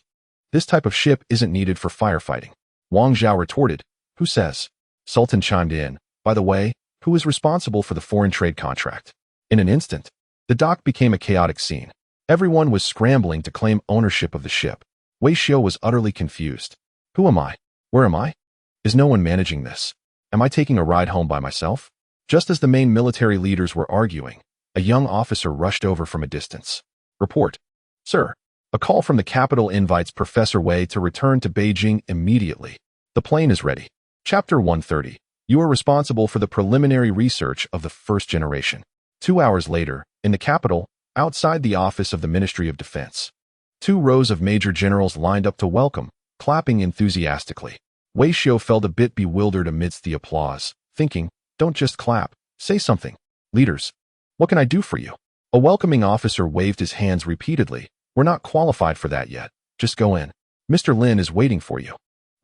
This type of ship isn't needed for firefighting. Wang Zhao retorted, who says? Sultan chimed in, by the way, who is responsible for the foreign trade contract? In an instant, the dock became a chaotic scene. Everyone was scrambling to claim ownership of the ship. Wei Xiu was utterly confused. Who am I? Where am I? Is no one managing this? Am I taking a ride home by myself? Just as the main military leaders were arguing, a young officer rushed over from a distance. Report. Sir, a call from the capital invites Professor Wei to return to Beijing immediately. The plane is ready. Chapter 130. You are responsible for the preliminary research of the first generation. 2 hours later, in the capital, outside the office of the Ministry of Defense, 2 rows of major generals lined up to welcome, clapping enthusiastically. Wei Xiu felt a bit bewildered amidst the applause, thinking, don't just clap, say something. Leaders, what can I do for you? A welcoming officer waved his hands repeatedly. We're not qualified for that yet. Just go in. Mr. Lin is waiting for you.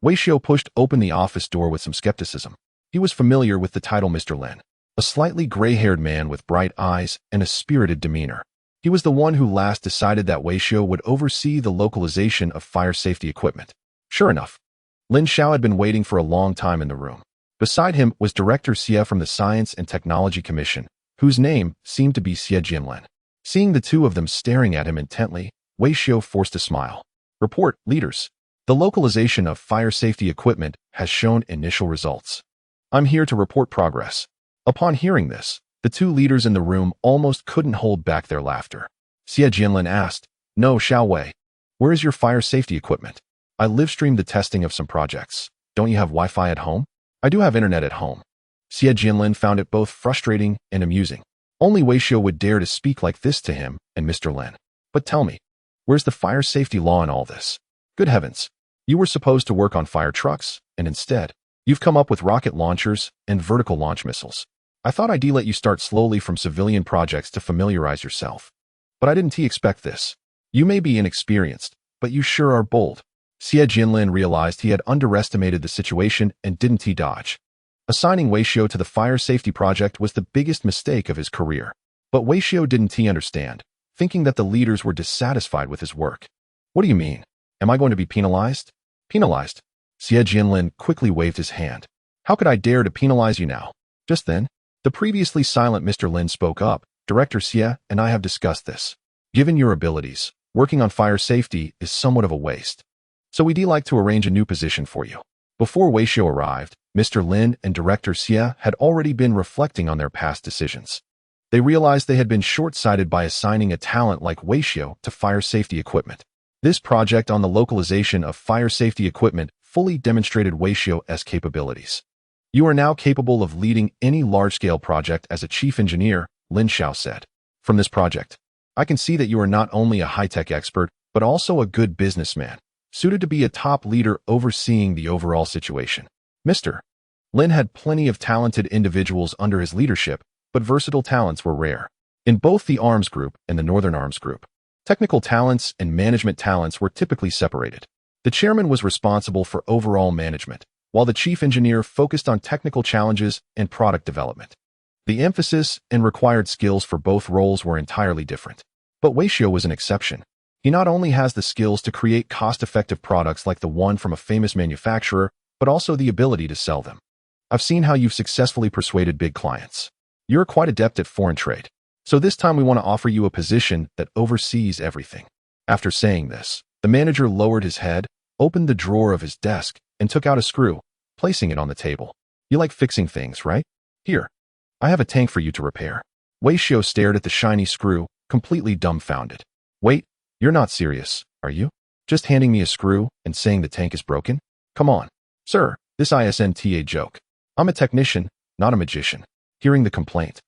Wei Xiu pushed open the office door with some skepticism. He was familiar with the title Mr. Lin, a slightly gray-haired man with bright eyes and a spirited demeanor. He was the one who last decided that Wei Xiu would oversee the localization of fire safety equipment. Sure enough, Lin Xiao had been waiting for a long time in the room. Beside him was Director Xie from the Science and Technology Commission, whose name seemed to be Xie Jinlin. Seeing the two of them staring at him intently, Wei Xiu forced a smile. Report, leaders. The localization of fire safety equipment has shown initial results. I'm here to report progress. Upon hearing this, the two leaders in the room almost couldn't hold back their laughter. Xie Jinlin asked, No, Xiao Wei, where is your fire safety equipment? I live-streamed the testing of some projects. Don't you have Wi-Fi at home? I do have internet at home. Xie Jinlin found it both frustrating and amusing. Only Wei Xiu would dare to speak like this to him and Mr. Lin. But tell me, where's the fire safety law in all this? Good heavens. You were supposed to work on fire trucks, and instead, you've come up with rocket launchers and vertical launch missiles. I thought I'd let you start slowly from civilian projects to familiarize yourself. But I didn't expect this. You may be inexperienced, but you sure are bold. Xie Jinlin realized he had underestimated the situation and didn't dodge. Assigning Wei Xiu to the fire safety project was the biggest mistake of his career. But Wei Xiu didn't understand, thinking that the leaders were dissatisfied with his work. What do you mean? Am I going to be penalized? Penalized? Xie Jinlin quickly waved his hand. How could I dare to penalize you now? Just then, the previously silent Mr. Lin spoke up. Director Xie and I have discussed this. Given your abilities, working on fire safety is somewhat of a waste. So we'd like to arrange a new position for you. Before Wei Xiu arrived, Mr. Lin and Director Xie had already been reflecting on their past decisions. They realized they had been short-sighted by assigning a talent like Wei Xiu to fire safety equipment. This project on the localization of fire safety equipment fully demonstrated Wei Xiu's capabilities. You are now capable of leading any large-scale project as a chief engineer, Lin Xiao said. From this project, I can see that you are not only a high-tech expert, but also a good businessman, suited to be a top leader overseeing the overall situation. Mr. Lin had plenty of talented individuals under his leadership, but versatile talents were rare. In both the Arms Group and the Northern Arms Group, technical talents and management talents were typically separated. The chairman was responsible for overall management, while the chief engineer focused on technical challenges and product development. The emphasis and required skills for both roles were entirely different. But Wei Xiu was an exception. He not only has the skills to create cost-effective products like the one from a famous manufacturer, but also the ability to sell them. I've seen how you've successfully persuaded big clients. You're quite adept at foreign trade. So this time we want to offer you a position that oversees everything. After saying this, the manager lowered his head, opened the drawer of his desk, and took out a screw, placing it on the table. You like fixing things, right? Here. I have a tank for you to repair. Wei Xiu stared at the shiny screw, completely dumbfounded. Wait, you're not serious, are you? Just handing me a screw and saying the tank is broken? Come on. Sir, this isn't a joke. I'm a technician, not a magician. Hearing the complaint,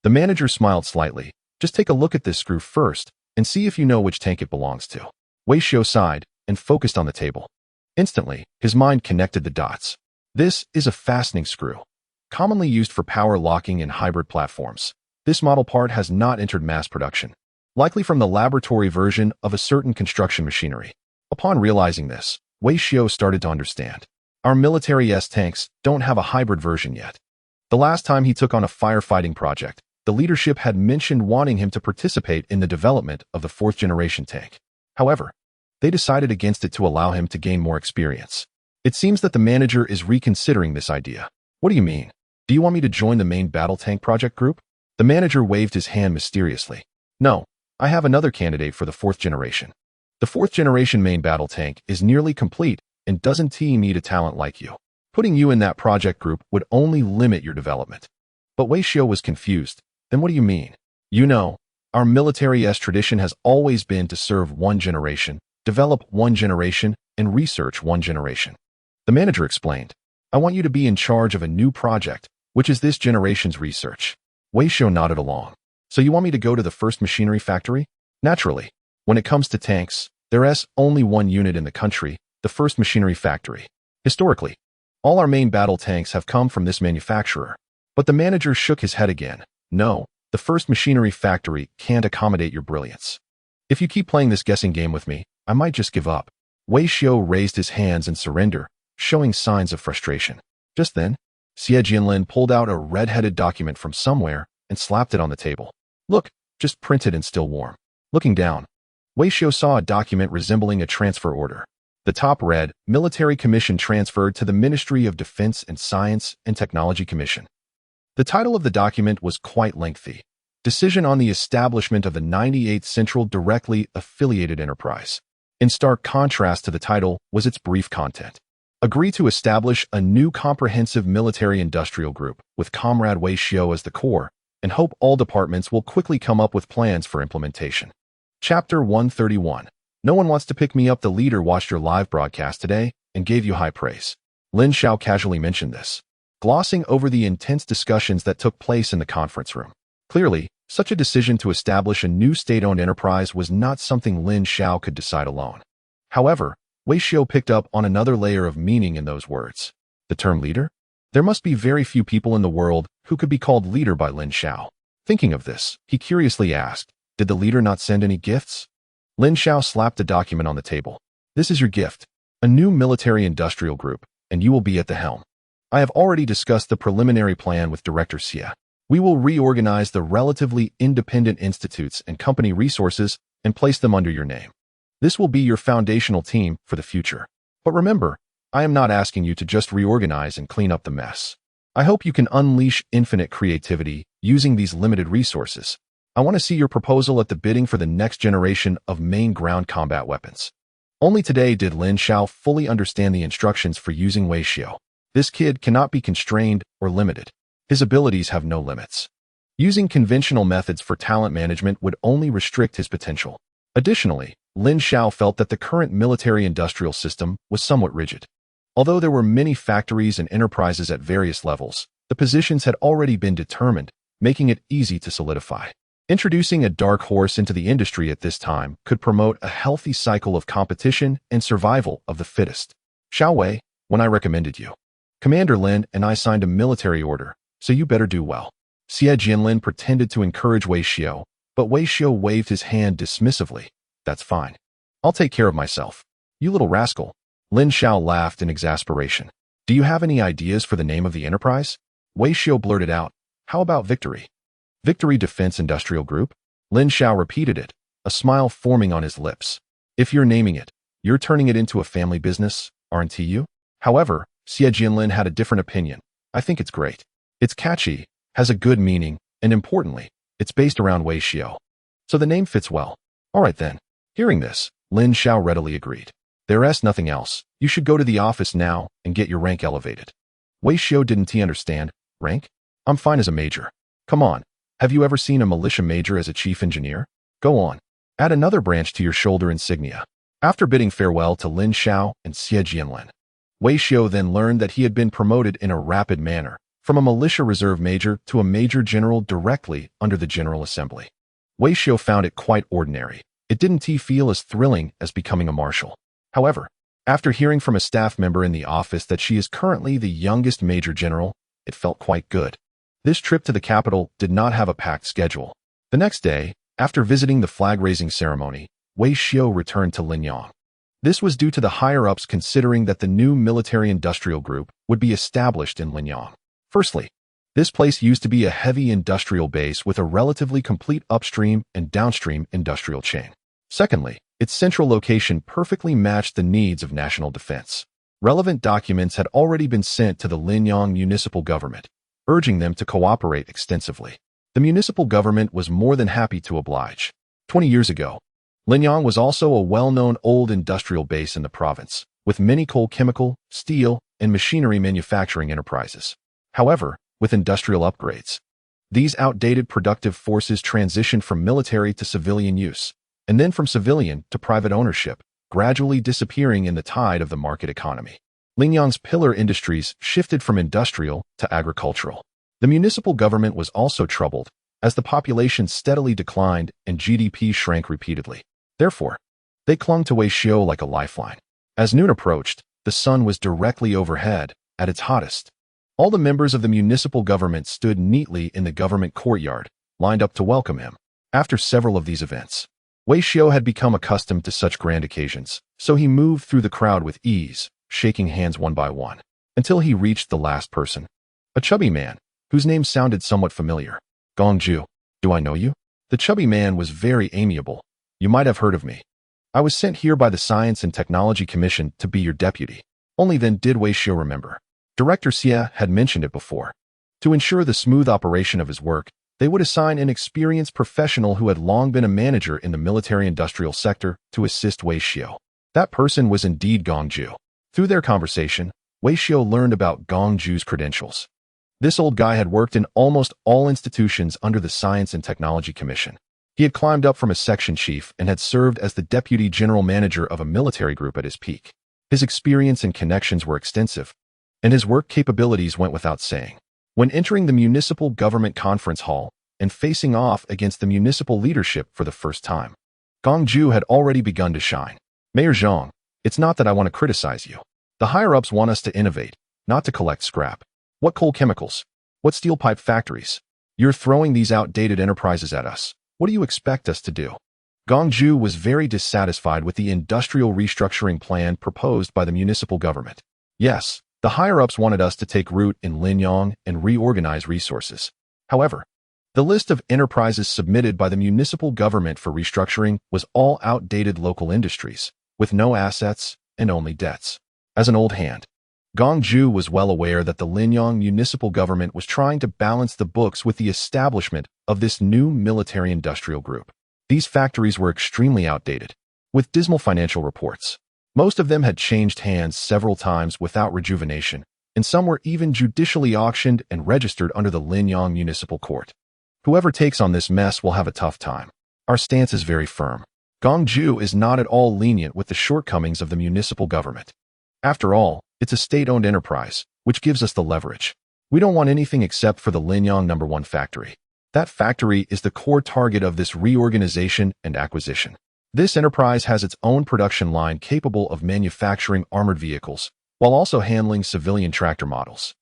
the manager smiled slightly. Just take a look at this screw first and see if you know which tank it belongs to. Wei Xiu sighed and focused on the table. Instantly, his mind connected the dots. This is a fastening screw, commonly used for power locking in hybrid platforms. This model part has not entered mass production, likely from the laboratory version of a certain construction machinery. Upon realizing this, Wei Xiu started to understand. Our military tanks don't have a hybrid version yet. The last time he took on a firefighting project, the leadership had mentioned wanting him to participate in the development of the 4th-generation tank. However, they decided against it to allow him to gain more experience. It seems that the manager is reconsidering this idea. What do you mean? Do you want me to join the main battle tank project group? The manager waved his hand mysteriously. No, I have another candidate for the 4th generation. The 4th generation main battle tank is nearly complete and doesn't need a talent like you. Putting you in that project group would only limit your development. But Wei Xiao was confused. Then what do you mean? You know, our military's tradition has always been to serve one generation, develop one generation, and research one generation. The manager explained. I want you to be in charge of a new project, which is this generation's research. Wei Xiao nodded along. So you want me to go to the first machinery factory? Naturally. When it comes to tanks, there's only one unit in the country, the first machinery factory. Historically, all our main battle tanks have come from this manufacturer. But the manager shook his head again. No, the first machinery factory can't accommodate your brilliance. If you keep playing this guessing game with me, I might just give up. Wei Xiao raised his hands in surrender, showing signs of frustration. Just then, Xie Jianlin pulled out a red-headed document from somewhere and slapped it on the table. Look, just printed and still warm. Looking down, Wei Xiao saw a document resembling a transfer order. The top read, Military Commission transferred to the Ministry of Defense and Science and Technology Commission. The title of the document was quite lengthy. Decision on the establishment of the 98th Central Directly Affiliated Enterprise. In stark contrast to the title was its brief content. Agree to establish a new comprehensive military-industrial group with Comrade Wei Xiao as the core, and hope all departments will quickly come up with plans for implementation. Chapter 131. No one wants to pick me up. The leader watched your live broadcast today and gave you high praise. Lin Xiao casually mentioned this, glossing over the intense discussions that took place in the conference room. Clearly, such a decision to establish a new state-owned enterprise was not something Lin Xiao could decide alone. However, Wei Xiao picked up on another layer of meaning in those words. The term leader? There must be very few people in the world who could be called leader by Lin Xiao. Thinking of this, he curiously asked, did the leader not send any gifts? Lin Xiao slapped the document on the table. This is your gift, a new military-industrial group, and you will be at the helm. I have already discussed the preliminary plan with Director Xie. We will reorganize the relatively independent institutes and company resources and place them under your name. This will be your foundational team for the future. But remember, I am not asking you to just reorganize and clean up the mess. I hope you can unleash infinite creativity using these limited resources. I want to see your proposal at the bidding for the next generation of main ground combat weapons. Only today did Lin Xiao fully understand the instructions for using Wei Xiao. This kid cannot be constrained or limited. His abilities have no limits. Using conventional methods for talent management would only restrict his potential. Additionally, Lin Xiao felt that the current military-industrial system was somewhat rigid. Although there were many factories and enterprises at various levels, the positions had already been determined, making it easy to solidify. Introducing a dark horse into the industry at this time could promote a healthy cycle of competition and survival of the fittest. Xiao Wei, when I recommended you, Commander Lin and I signed a military order, so you better do well. Xie Jianlin pretended to encourage Wei Xiao, but Wei Xiao waved his hand dismissively. That's fine. I'll take care of myself. You little rascal. Lin Xiao laughed in exasperation. Do you have any ideas for the name of the enterprise? Wei Xiao blurted out. How about Victory? Victory Defense Industrial Group? Lin Xiao repeated it, a smile forming on his lips. If you're naming it, you're turning it into a family business, aren't you? However, Xie Jianlin had a different opinion. I think it's great. It's catchy, has a good meaning, and importantly, it's based around Wei Xiao. So the name fits well. All right then. Hearing this, Lin Xiao readily agreed. There's nothing else. You should go to the office now and get your rank elevated. Wei Xiao didn't understand. Rank? I'm fine as a major. Come on. Have you ever seen a militia major as a chief engineer? Go on. Add another branch to your shoulder insignia. After bidding farewell to Lin Xiao and Xie Jianlin, Wei Xiao then learned that he had been promoted in a rapid manner, from a militia reserve major to a major general directly under the General Assembly. Wei Xiao found it quite ordinary. It didn't feel as thrilling as becoming a marshal. However, after hearing from a staff member in the office that she is currently the youngest major general, it felt quite good. This trip to the capital did not have a packed schedule. The next day, after visiting the flag-raising ceremony, Wei Xiao returned to Linyang. This was due to the higher-ups considering that the new military-industrial group would be established in Linyang. Firstly, this place used to be a heavy industrial base with a relatively complete upstream and downstream industrial chain. Secondly, its central location perfectly matched the needs of national defense. Relevant documents had already been sent to the Linyang municipal government, urging them to cooperate extensively. The municipal government was more than happy to oblige. 20 years ago, Linyang was also a well-known old industrial base in the province, with many coal chemical, steel, and machinery manufacturing enterprises. However, with industrial upgrades, these outdated productive forces transitioned from military to civilian use, and then from civilian to private ownership, gradually disappearing in the tide of the market economy. Linyang's pillar industries shifted from industrial to agricultural. The municipal government was also troubled, as the population steadily declined and GDP shrank repeatedly. Therefore, they clung to Weixiu like a lifeline. As noon approached, the sun was directly overhead, at its hottest. All the members of the municipal government stood neatly in the government courtyard, lined up to welcome him. After several of these events, Weixiu had become accustomed to such grand occasions, so he moved through the crowd with ease, shaking hands one by one, until he reached the last person, a chubby man, whose name sounded somewhat familiar. Gongju, do I know you? The chubby man was very amiable. You might have heard of me. I was sent here by the Science and Technology Commission to be your deputy. Only then did Weixiu remember. Director Xie had mentioned it before. To ensure the smooth operation of his work, they would assign an experienced professional who had long been a manager in the military-industrial sector to assist Weixiu. That person was indeed Gongju. Through their conversation, Weixiu learned about Gongju's credentials. This old guy had worked in almost all institutions under the Science and Technology Commission. He had climbed up from a section chief and had served as the deputy general manager of a military group at his peak. His experience and connections were extensive, and his work capabilities went without saying. When entering the municipal government conference hall and facing off against the municipal leadership for the first time, Gongju had already begun to shine. Mayor Zhang, it's not that I want to criticize you. The higher-ups want us to innovate, not to collect scrap. What coal chemicals? What steel pipe factories? You're throwing these outdated enterprises at us. What do you expect us to do? Gongju was very dissatisfied with the industrial restructuring plan proposed by the municipal government. Yes, the higher-ups wanted us to take root in Linyang and reorganize resources. However, the list of enterprises submitted by the municipal government for restructuring was all outdated local industries, with no assets and only debts. As an old hand, Gongju was well aware that the Linyang municipal government was trying to balance the books with the establishment of this new military-industrial group. These factories were extremely outdated, with dismal financial reports. Most of them had changed hands several times without rejuvenation, and some were even judicially auctioned and registered under the Linyang Municipal Court. Whoever takes on this mess will have a tough time. Our stance is very firm. Gongju is not at all lenient with the shortcomings of the municipal government. After all, it's a state-owned enterprise, which gives us the leverage. We don't want anything except for the Linyang No. 1 factory. That factory is the core target of this reorganization and acquisition. This enterprise has its own production line capable of manufacturing armored vehicles, while also handling civilian tractor models.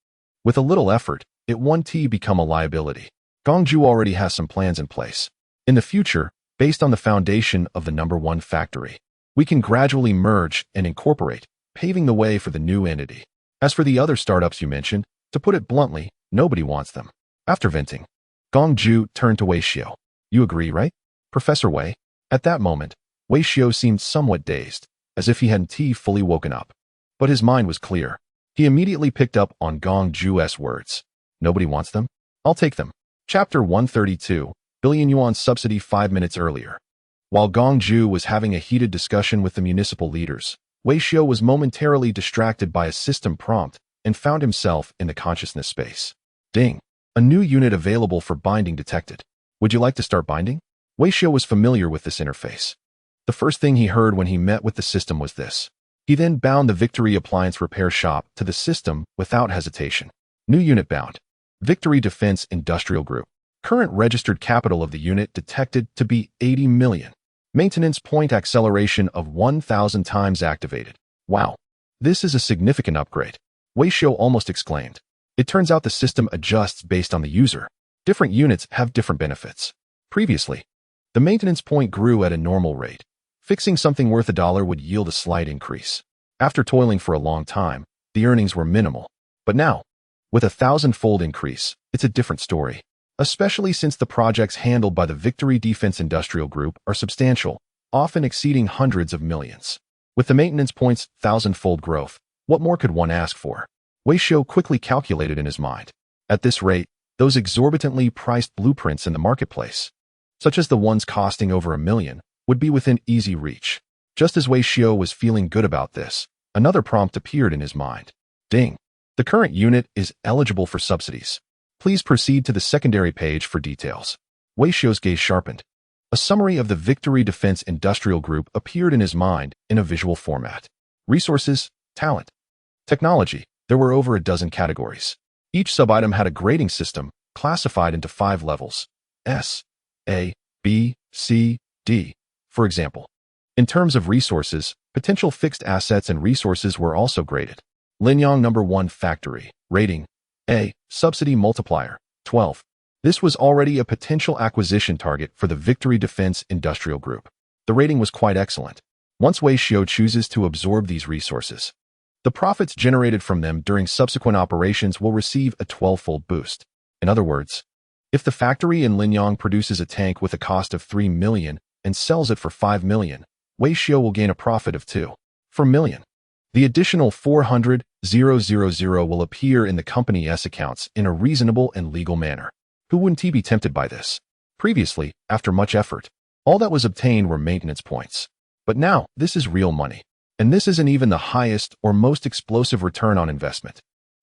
With a little effort, it won't become a liability. Gongju already has some plans in place. In the future, based on the foundation of the No. 1 factory, we can gradually merge and incorporate, paving the way for the new entity. As for the other startups you mentioned, to put it bluntly, nobody wants them. After venting, Gongju turned to Weixiu. You agree, right? Professor Wei? At that moment, Weixiu seemed somewhat dazed, as if he hadn't fully woken up. But his mind was clear. He immediately picked up on Gongju's words. Nobody wants them? I'll take them. Chapter 132, Billion Yuan Subsidy 5 minutes earlier. While Gongju was having a heated discussion with the municipal leaders, Weixiu was momentarily distracted by a system prompt and found himself in the consciousness space. Ding! A new unit available for binding detected. Would you like to start binding? Weixiu was familiar with this interface. The first thing he heard when he met with the system was this. He then bound the Victory Appliance Repair Shop to the system without hesitation. New unit bound. Victory Defense Industrial Group. Current registered capital of the unit detected to be 80 million. Maintenance point acceleration of 1,000 times activated. Wow. This is a significant upgrade. Weixiu almost exclaimed. It turns out the system adjusts based on the user. Different units have different benefits. Previously, the maintenance point grew at a normal rate. Fixing something worth $1 would yield a slight increase. After toiling for a long time, the earnings were minimal. But now, with a 1,000-fold increase, it's a different story. Especially since the projects handled by the Victory Defense Industrial Group are substantial, often exceeding hundreds of millions. With the maintenance point's 1,000-fold growth, what more could one ask for? Weixiu quickly calculated in his mind. At this rate, those exorbitantly priced blueprints in the marketplace, such as the ones costing over $1 million, would be within easy reach. Just as Wei Xiao was feeling good about this, another prompt appeared in his mind. Ding! The current unit is eligible for subsidies. Please proceed to the secondary page for details. Wei Xiao's gaze sharpened. A summary of the Victory Defense Industrial Group appeared in his mind in a visual format. Resources, talent, technology. There were over a dozen categories. Each sub-item had a grading system, classified into 5 levels: S, A, B, C, D, for example. In terms of resources, potential fixed assets and resources were also graded. Linyang No. 1 Factory, rating, A, subsidy multiplier, 12. This was already a potential acquisition target for the Victory Defense Industrial Group. The rating was quite excellent. Once Wei Xiao chooses to absorb these resources, the profits generated from them during subsequent operations will receive a 12-fold boost. In other words, if the factory in Linyang produces a tank with a cost of 3 million and sells it for 5 million, Wei Xiao will gain a profit of 2 million. The additional 400,000 will appear in the company's accounts in a reasonable and legal manner. Who wouldn't he be tempted by this? Previously, after much effort, all that was obtained were maintenance points. But now, this is real money. And this isn't even the highest or most explosive return on investment.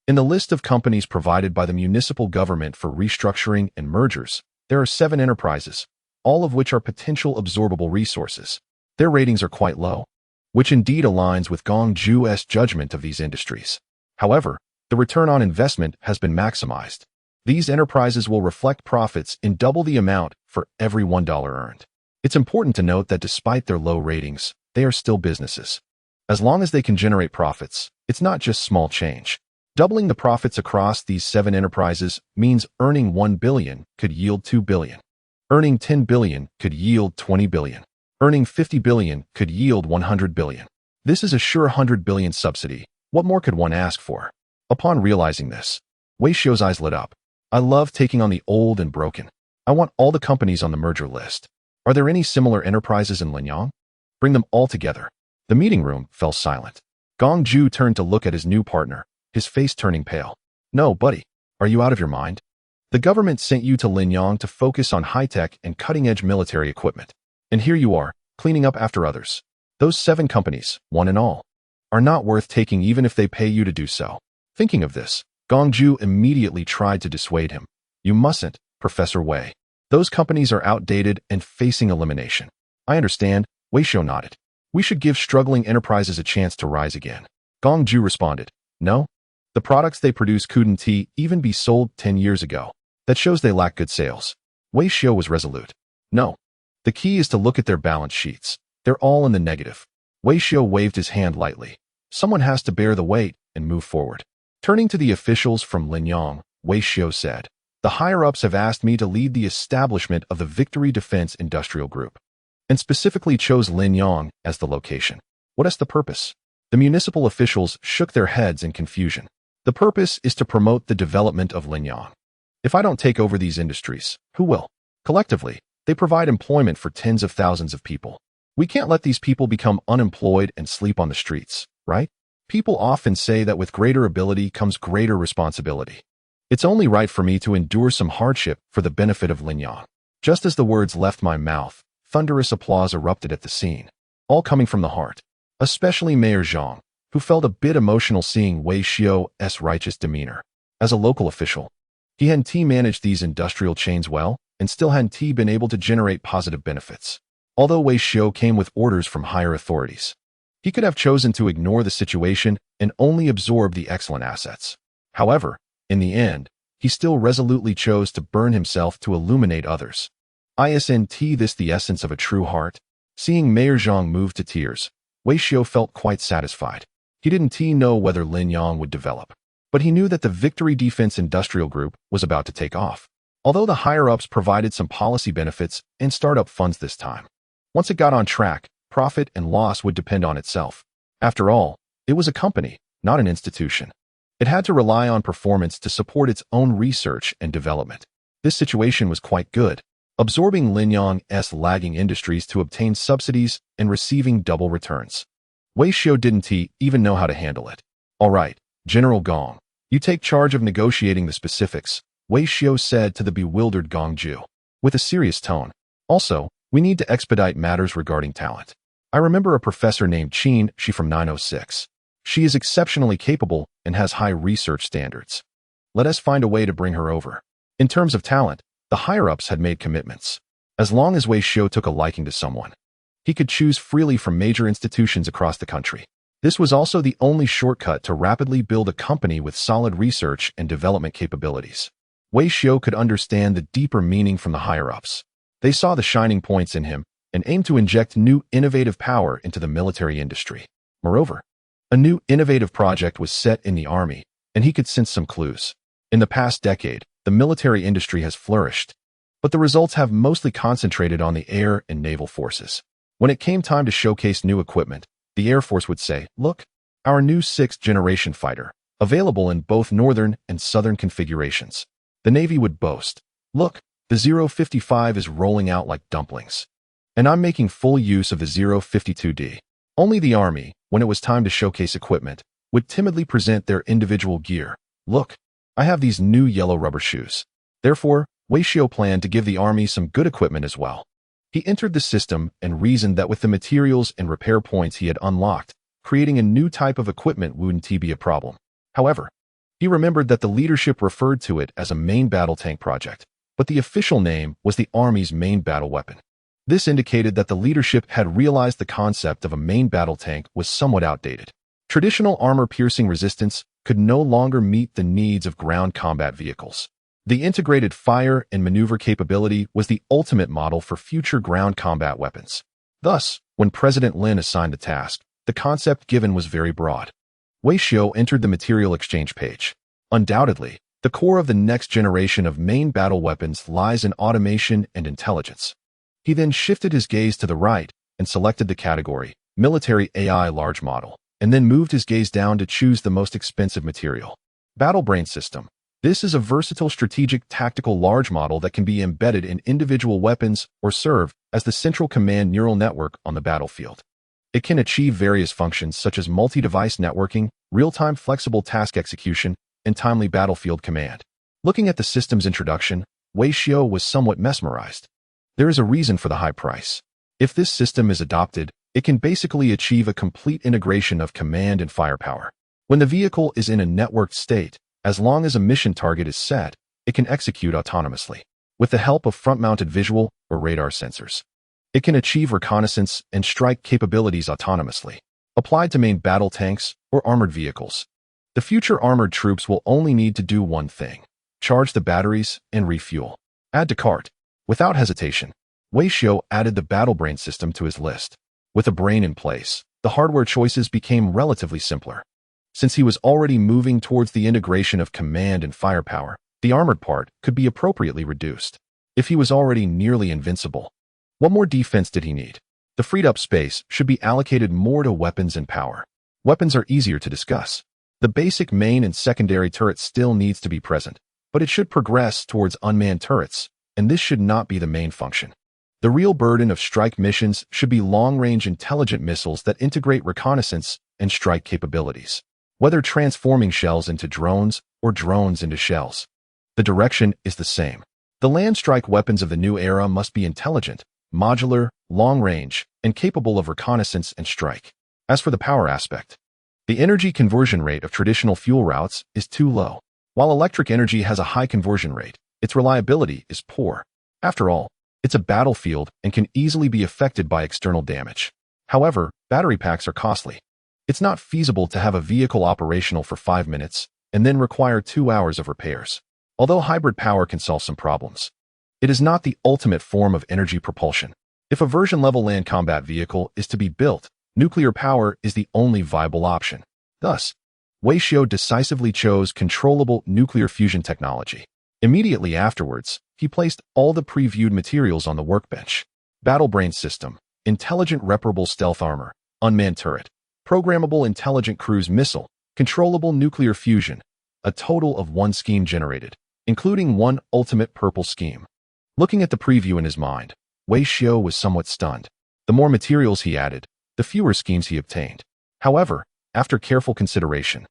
In the list of companies provided by the municipal government for restructuring and mergers, there are 7 enterprises, all of which are potential absorbable resources. Their ratings are quite low, which indeed aligns with Gongju's judgment of these industries. However, the return on investment has been maximized. These enterprises will reflect profits in double the amount for every $1 earned. It's important to note that despite their low ratings, they are still businesses. As long as they can generate profits, it's not just small change. Doubling the profits across these 7 enterprises means earning 1 billion could yield 2 billion. Earning 10 billion could yield 20 billion. Earning 50 billion could yield 100 billion. This is a sure 100 billion subsidy. What more could one ask for? Upon realizing this, Wei Xiao's eyes lit up. I love taking on the old and broken. I want all the companies on the merger list. Are there any similar enterprises in Linyang? Bring them all together. The meeting room fell silent. Gongju turned to look at his new partner, his face turning pale. No, buddy. Are you out of your mind? The government sent you to Linyang to focus on high-tech and cutting-edge military equipment. And here you are, cleaning up after others. Those 7 companies, one and all, are not worth taking even if they pay you to do so. Thinking of this, Gongju immediately tried to dissuade him. You mustn't, Professor Wei. Those companies are outdated and facing elimination. I understand, Wei Xiao nodded. We should give struggling enterprises a chance to rise again. Gongju responded. No? The products they produce couldn't even be sold 10 years ago. That shows they lack good sales. Wei Xiao was resolute. No. The key is to look at their balance sheets. They're all in the negative. Wei Xiao waved his hand lightly. Someone has to bear the weight and move forward. Turning to the officials from Linyang, Wei Xiao said, the higher-ups have asked me to lead the establishment of the Victory Defense Industrial Group, and specifically chose Linyang as the location. What is the purpose? The municipal officials shook their heads in confusion. The purpose is to promote the development of Linyang. If I don't take over these industries, who will? Collectively, they provide employment for tens of thousands of people. We can't let these people become unemployed and sleep on the streets, right? People often say that with greater ability comes greater responsibility. It's only right for me to endure some hardship for the benefit of Linyang. Just as the words left my mouth, thunderous applause erupted at the scene, all coming from the heart, especially Mayor Zhang, who felt a bit emotional seeing Wei Xiao's righteous demeanor. As a local official, he hadn't managed these industrial chains well, and still hadn't been able to generate positive benefits. Although Wei Xiao came with orders from higher authorities, he could have chosen to ignore the situation and only absorb the excellent assets. However, in the end, he still resolutely chose to burn himself to illuminate others. Isn't this the essence of a true heart? Seeing Mayor Zhang move to tears, Wei Xiao felt quite satisfied. He didn't know whether Linyang would develop, but he knew that the Victory Defense Industrial Group was about to take off. Although the higher-ups provided some policy benefits and startup funds this time, once it got on track, profit and loss would depend on itself. After all, it was a company, not an institution. It had to rely on performance to support its own research and development. This situation was quite good, absorbing Linyang's lagging industries to obtain subsidies and receiving double returns. Wei Xiao didn't even know how to handle it. All right, General Gong, you take charge of negotiating the specifics. Wei Xiao said to the bewildered Gong Ju, with a serious tone. Also, we need to expedite matters regarding talent. I remember a professor named Qin Shi from 906. She is exceptionally capable and has high research standards. Let us find a way to bring her over. In terms of talent, the higher-ups had made commitments. As long as Wei Xiao took a liking to someone, he could choose freely from major institutions across the country. This was also the only shortcut to rapidly build a company with solid research and development capabilities. Wei Xiao could understand the deeper meaning from the higher-ups. They saw the shining points in him and aimed to inject new innovative power into the military industry. Moreover, a new innovative project was set in the army, and he could sense some clues. In the past decade, the military industry has flourished, but the results have mostly concentrated on the air and naval forces. When it came time to showcase new equipment, the Air Force would say, "Look, our new 6th-generation fighter, available in both northern and southern configurations." The Navy would boast, "Look, the 055 is rolling out like dumplings. And I'm making full use of the 052D. Only the Army, when it was time to showcase equipment, would timidly present their individual gear. "Look, I have these new yellow rubber shoes." Therefore, Wei Xiao planned to give the Army some good equipment as well. He entered the system and reasoned that with the materials and repair points he had unlocked, creating a new type of equipment wouldn't be a problem. However, he remembered that the leadership referred to it as a main battle tank project, but the official name was the Army's main battle weapon. This indicated that the leadership had realized the concept of a main battle tank was somewhat outdated. Traditional armor-piercing resistance could no longer meet the needs of ground combat vehicles. The integrated fire and maneuver capability was the ultimate model for future ground combat weapons. Thus, when President Lin assigned the task, the concept given was very broad. Wei Xiao entered the material exchange page. Undoubtedly, the core of the next generation of main battle weapons lies in automation and intelligence. He then shifted his gaze to the right and selected the category, Military AI Large Model, and then moved his gaze down to choose the most expensive material. Battle Brain System. This is a versatile strategic tactical large model that can be embedded in individual weapons or serve as the central command neural network on the battlefield. It can achieve various functions such as multi-device networking, real-time flexible task execution, and timely battlefield command. Looking at the system's introduction, Wei Xiao was somewhat mesmerized. There is a reason for the high price. If this system is adopted, it can basically achieve a complete integration of command and firepower. When the vehicle is in a networked state, as long as a mission target is set, it can execute autonomously. With the help of front-mounted visual or radar sensors, it can achieve reconnaissance and strike capabilities autonomously. Applied to main battle tanks or armored vehicles, the future armored troops will only need to do one thing: charge the batteries and refuel. Add to cart. Without hesitation, Wei Xiao added the battle brain system to his list. With a brain in place, the hardware choices became relatively simpler. Since he was already moving towards the integration of command and firepower, the armored part could be appropriately reduced. If he was already nearly invincible, what more defense did he need? The freed-up space should be allocated more to weapons and power. Weapons are easier to discuss. The basic main and secondary turret still needs to be present, but it should progress towards unmanned turrets, and this should not be the main function. The real burden of strike missions should be long-range intelligent missiles that integrate reconnaissance and strike capabilities, whether transforming shells into drones or drones into shells. The direction is the same. The land strike weapons of the new era must be intelligent, modular, long-range, and capable of reconnaissance and strike. As for the power aspect, the energy conversion rate of traditional fuel routes is too low. While electric energy has a high conversion rate, its reliability is poor. After all, it's a battlefield and can easily be affected by external damage. However, battery packs are costly. It's not feasible to have a vehicle operational for 5 minutes and then require 2 hours of repairs. Although hybrid power can solve some problems, it is not the ultimate form of energy propulsion. If a version-level land combat vehicle is to be built, nuclear power is the only viable option. Thus, Wei Xiao decisively chose controllable nuclear fusion technology. Immediately afterwards, he placed all the previewed materials on the workbench. Battle Brain System, Intelligent Reparable Stealth Armor, Unmanned Turret, Programmable Intelligent Cruise Missile, Controllable Nuclear Fusion, a total of 1 scheme generated, including 1 ultimate purple scheme. Looking at the preview in his mind, Wei Xiao was somewhat stunned. The more materials he added, the fewer schemes he obtained. However, after careful consideration,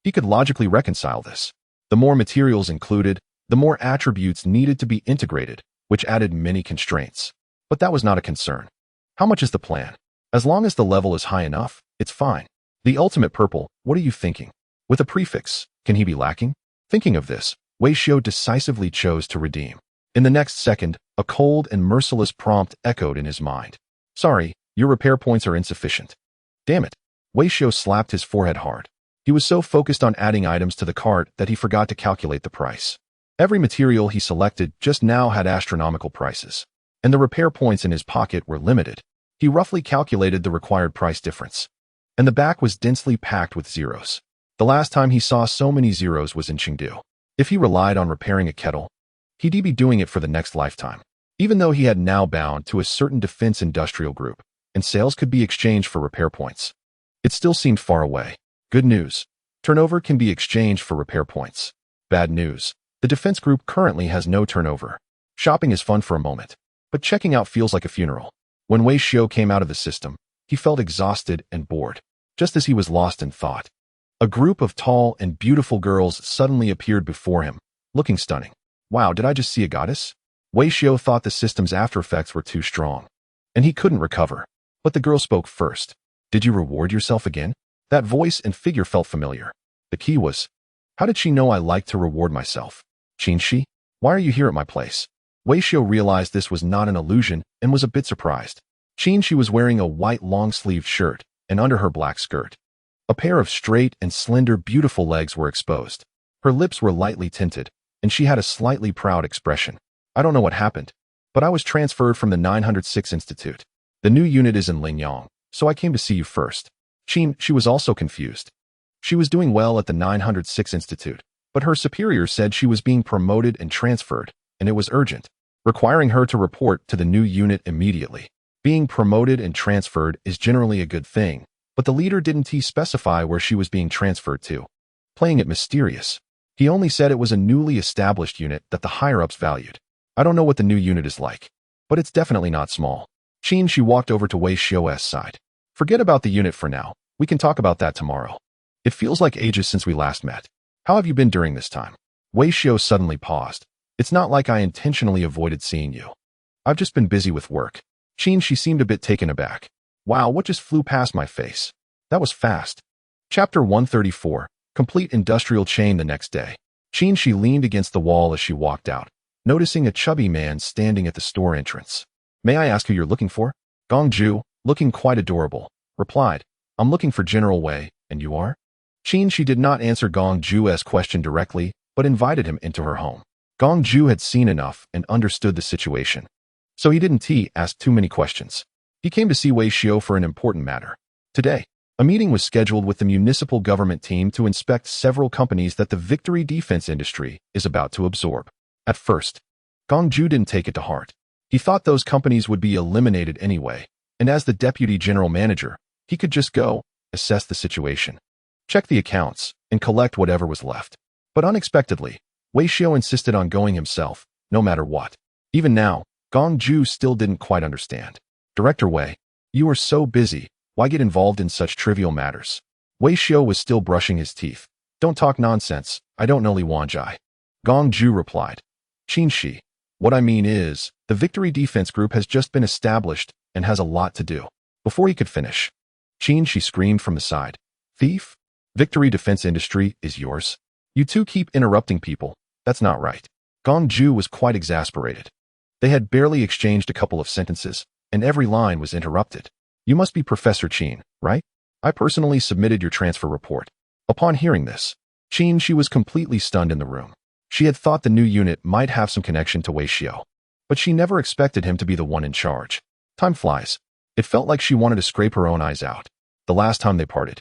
he could logically reconcile this. The more materials included, The more attributes needed to be integrated, which added many constraints. But that was not a concern. How much is the plan? As long as the level is high enough, it's fine. The ultimate purple, what are you thinking? With a prefix, can he be lacking? Thinking of this, Wei Xiu decisively chose to redeem. In the next second, a cold and merciless prompt echoed in his mind. Sorry, your repair points are insufficient. Damn it. Wei Xiu slapped his forehead hard. He was so focused on adding items to the cart that he forgot to calculate the price. Every material he selected just now had astronomical prices, and the repair points in his pocket were limited. He roughly calculated the required price difference, and the back was densely packed with zeros. The last time he saw so many zeros was in Chengdu. If he relied on repairing a kettle, he'd be doing it for the next lifetime. Even though he had now bound to a certain defense industrial group, and sales could be exchanged for repair points, it still seemed far away. Good news. Turnover can be exchanged for repair points. Bad news. The defense group currently has no turnover. Shopping is fun for a moment, but checking out feels like a funeral. When Wei Xiu came out of the system, he felt exhausted and bored, just as he was lost in thought. A group of tall and beautiful girls suddenly appeared before him, looking stunning. Wow, did I just see a goddess? Wei Xiu thought the system's after effects were too strong, and he couldn't recover. But the girl spoke first. Did you reward yourself again? That voice and figure felt familiar. The key was, how did she know I liked to reward myself? Qinshi, why are you here at my place? Wei Xiu realized this was not an illusion and was a bit surprised. Qinshi was wearing a white long-sleeved shirt, and under her black skirt, a pair of straight and slender beautiful legs were exposed. Her lips were lightly tinted, and she had a slightly proud expression. I don't know what happened, but I was transferred from the 906 Institute. The new unit is in Lingyang, so I came to see you first. She was also confused. She was doing well at the 906 Institute, but her superior said she was being promoted and transferred, and it was urgent, requiring her to report to the new unit immediately. Being promoted and transferred is generally a good thing, but the leader didn't specify where she was being transferred to, playing it mysterious. He only said it was a newly established unit that the higher-ups valued. I don't know what the new unit is like, but it's definitely not small. She walked over to Wei Xiu's side. Forget about the unit for now. We can talk about that tomorrow. It feels like ages since we last met. How have you been during this time? Wei Xiu suddenly paused. It's not like I intentionally avoided seeing you. I've just been busy with work. She seemed a bit taken aback. Wow, what just flew past my face? That was fast. Chapter 134, Complete Industrial Chain. The next day, She leaned against the wall as she walked out, noticing a chubby man standing at the store entrance. May I ask who you're looking for? Gongju, looking quite adorable, replied. I'm looking for General Wei, and you are? She did not answer Gongju's question directly, but invited him into her home. Gongju had seen enough and understood the situation, so he didn't ask too many questions. He came to see Wei Xiu for an important matter. Today, a meeting was scheduled with the municipal government team to inspect several companies that the Victory defense industry is about to absorb. At first, Gongju didn't take it to heart. He thought those companies would be eliminated anyway, and as the deputy general manager, he could just go, assess the situation, check the accounts, and collect whatever was left. But unexpectedly, Wei Xiu insisted on going himself, no matter what. Even now, Gongju still didn't quite understand. Director Wei, you are so busy, why get involved in such trivial matters? Wei Xiu was still brushing his teeth. Don't talk nonsense, I don't know Li Wanjai. Gongju replied. Qinshi, what I mean is, the Victory Defense Group has just been established and has a lot to do. Before he could finish, Qinshi screamed from the side. Thief? Victory Defense Industry is yours? You two keep interrupting people. That's not right. Gongju was quite exasperated. They had barely exchanged a couple of sentences, and every line was interrupted. You must be Professor Qin, right? I personally submitted your transfer report. Upon hearing this, she was completely stunned in the room. She had thought the new unit might have some connection to Wei Xiu, but she never expected him to be the one in charge. Time flies. It felt like she wanted to scrape her own eyes out. The last time they parted,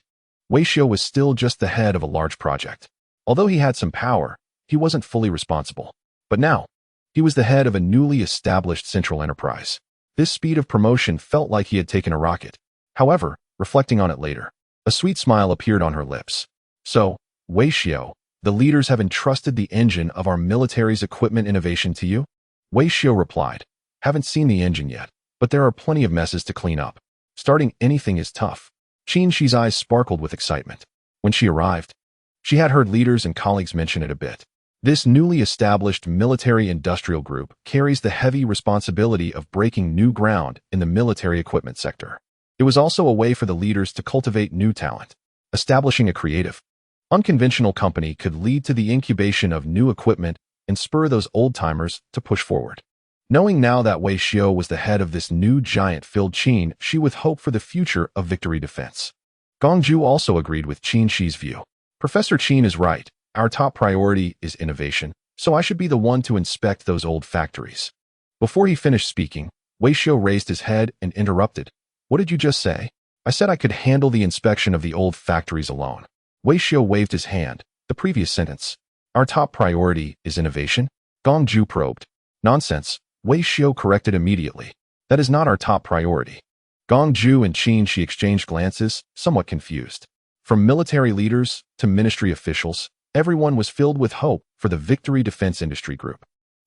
Wei Xiu was still just the head of a large project. Although he had some power, he wasn't fully responsible. But now, he was the head of a newly established central enterprise. This speed of promotion felt like he had taken a rocket. However, reflecting on it later, a sweet smile appeared on her lips. So, Wei Xiu, the leaders have entrusted the engine of our military's equipment innovation to you? Wei Xiu replied. Haven't seen the engine yet, but there are plenty of messes to clean up. Starting anything is tough. Qinshi's eyes sparkled with excitement. When she arrived, she had heard leaders and colleagues mention it a bit. This newly established military-industrial group carries the heavy responsibility of breaking new ground in the military equipment sector. It was also a way for the leaders to cultivate new talent. Establishing a creative, unconventional company could lead to the incubation of new equipment and spur those old-timers to push forward. Knowing now that Wei Xiu was the head of this new giant filled Qin Shi with hope for the future of Victory Defense. Gong Ju also agreed with Qin Shi's view. Professor Qin is right. Our top priority is innovation, so I should be the one to inspect those old factories. Before he finished speaking, Wei Xiu raised his head and interrupted. What did you just say? I said I could handle the inspection of the old factories alone. Wei Xiu waved his hand. The previous sentence. Our top priority is innovation? Gong Ju probed. Nonsense. Wei Xiu corrected immediately. That is not our top priority. Gong Ju and Qin Shi exchanged glances, somewhat confused. From military leaders to ministry officials, everyone was filled with hope for the Victory Defense Industry Group,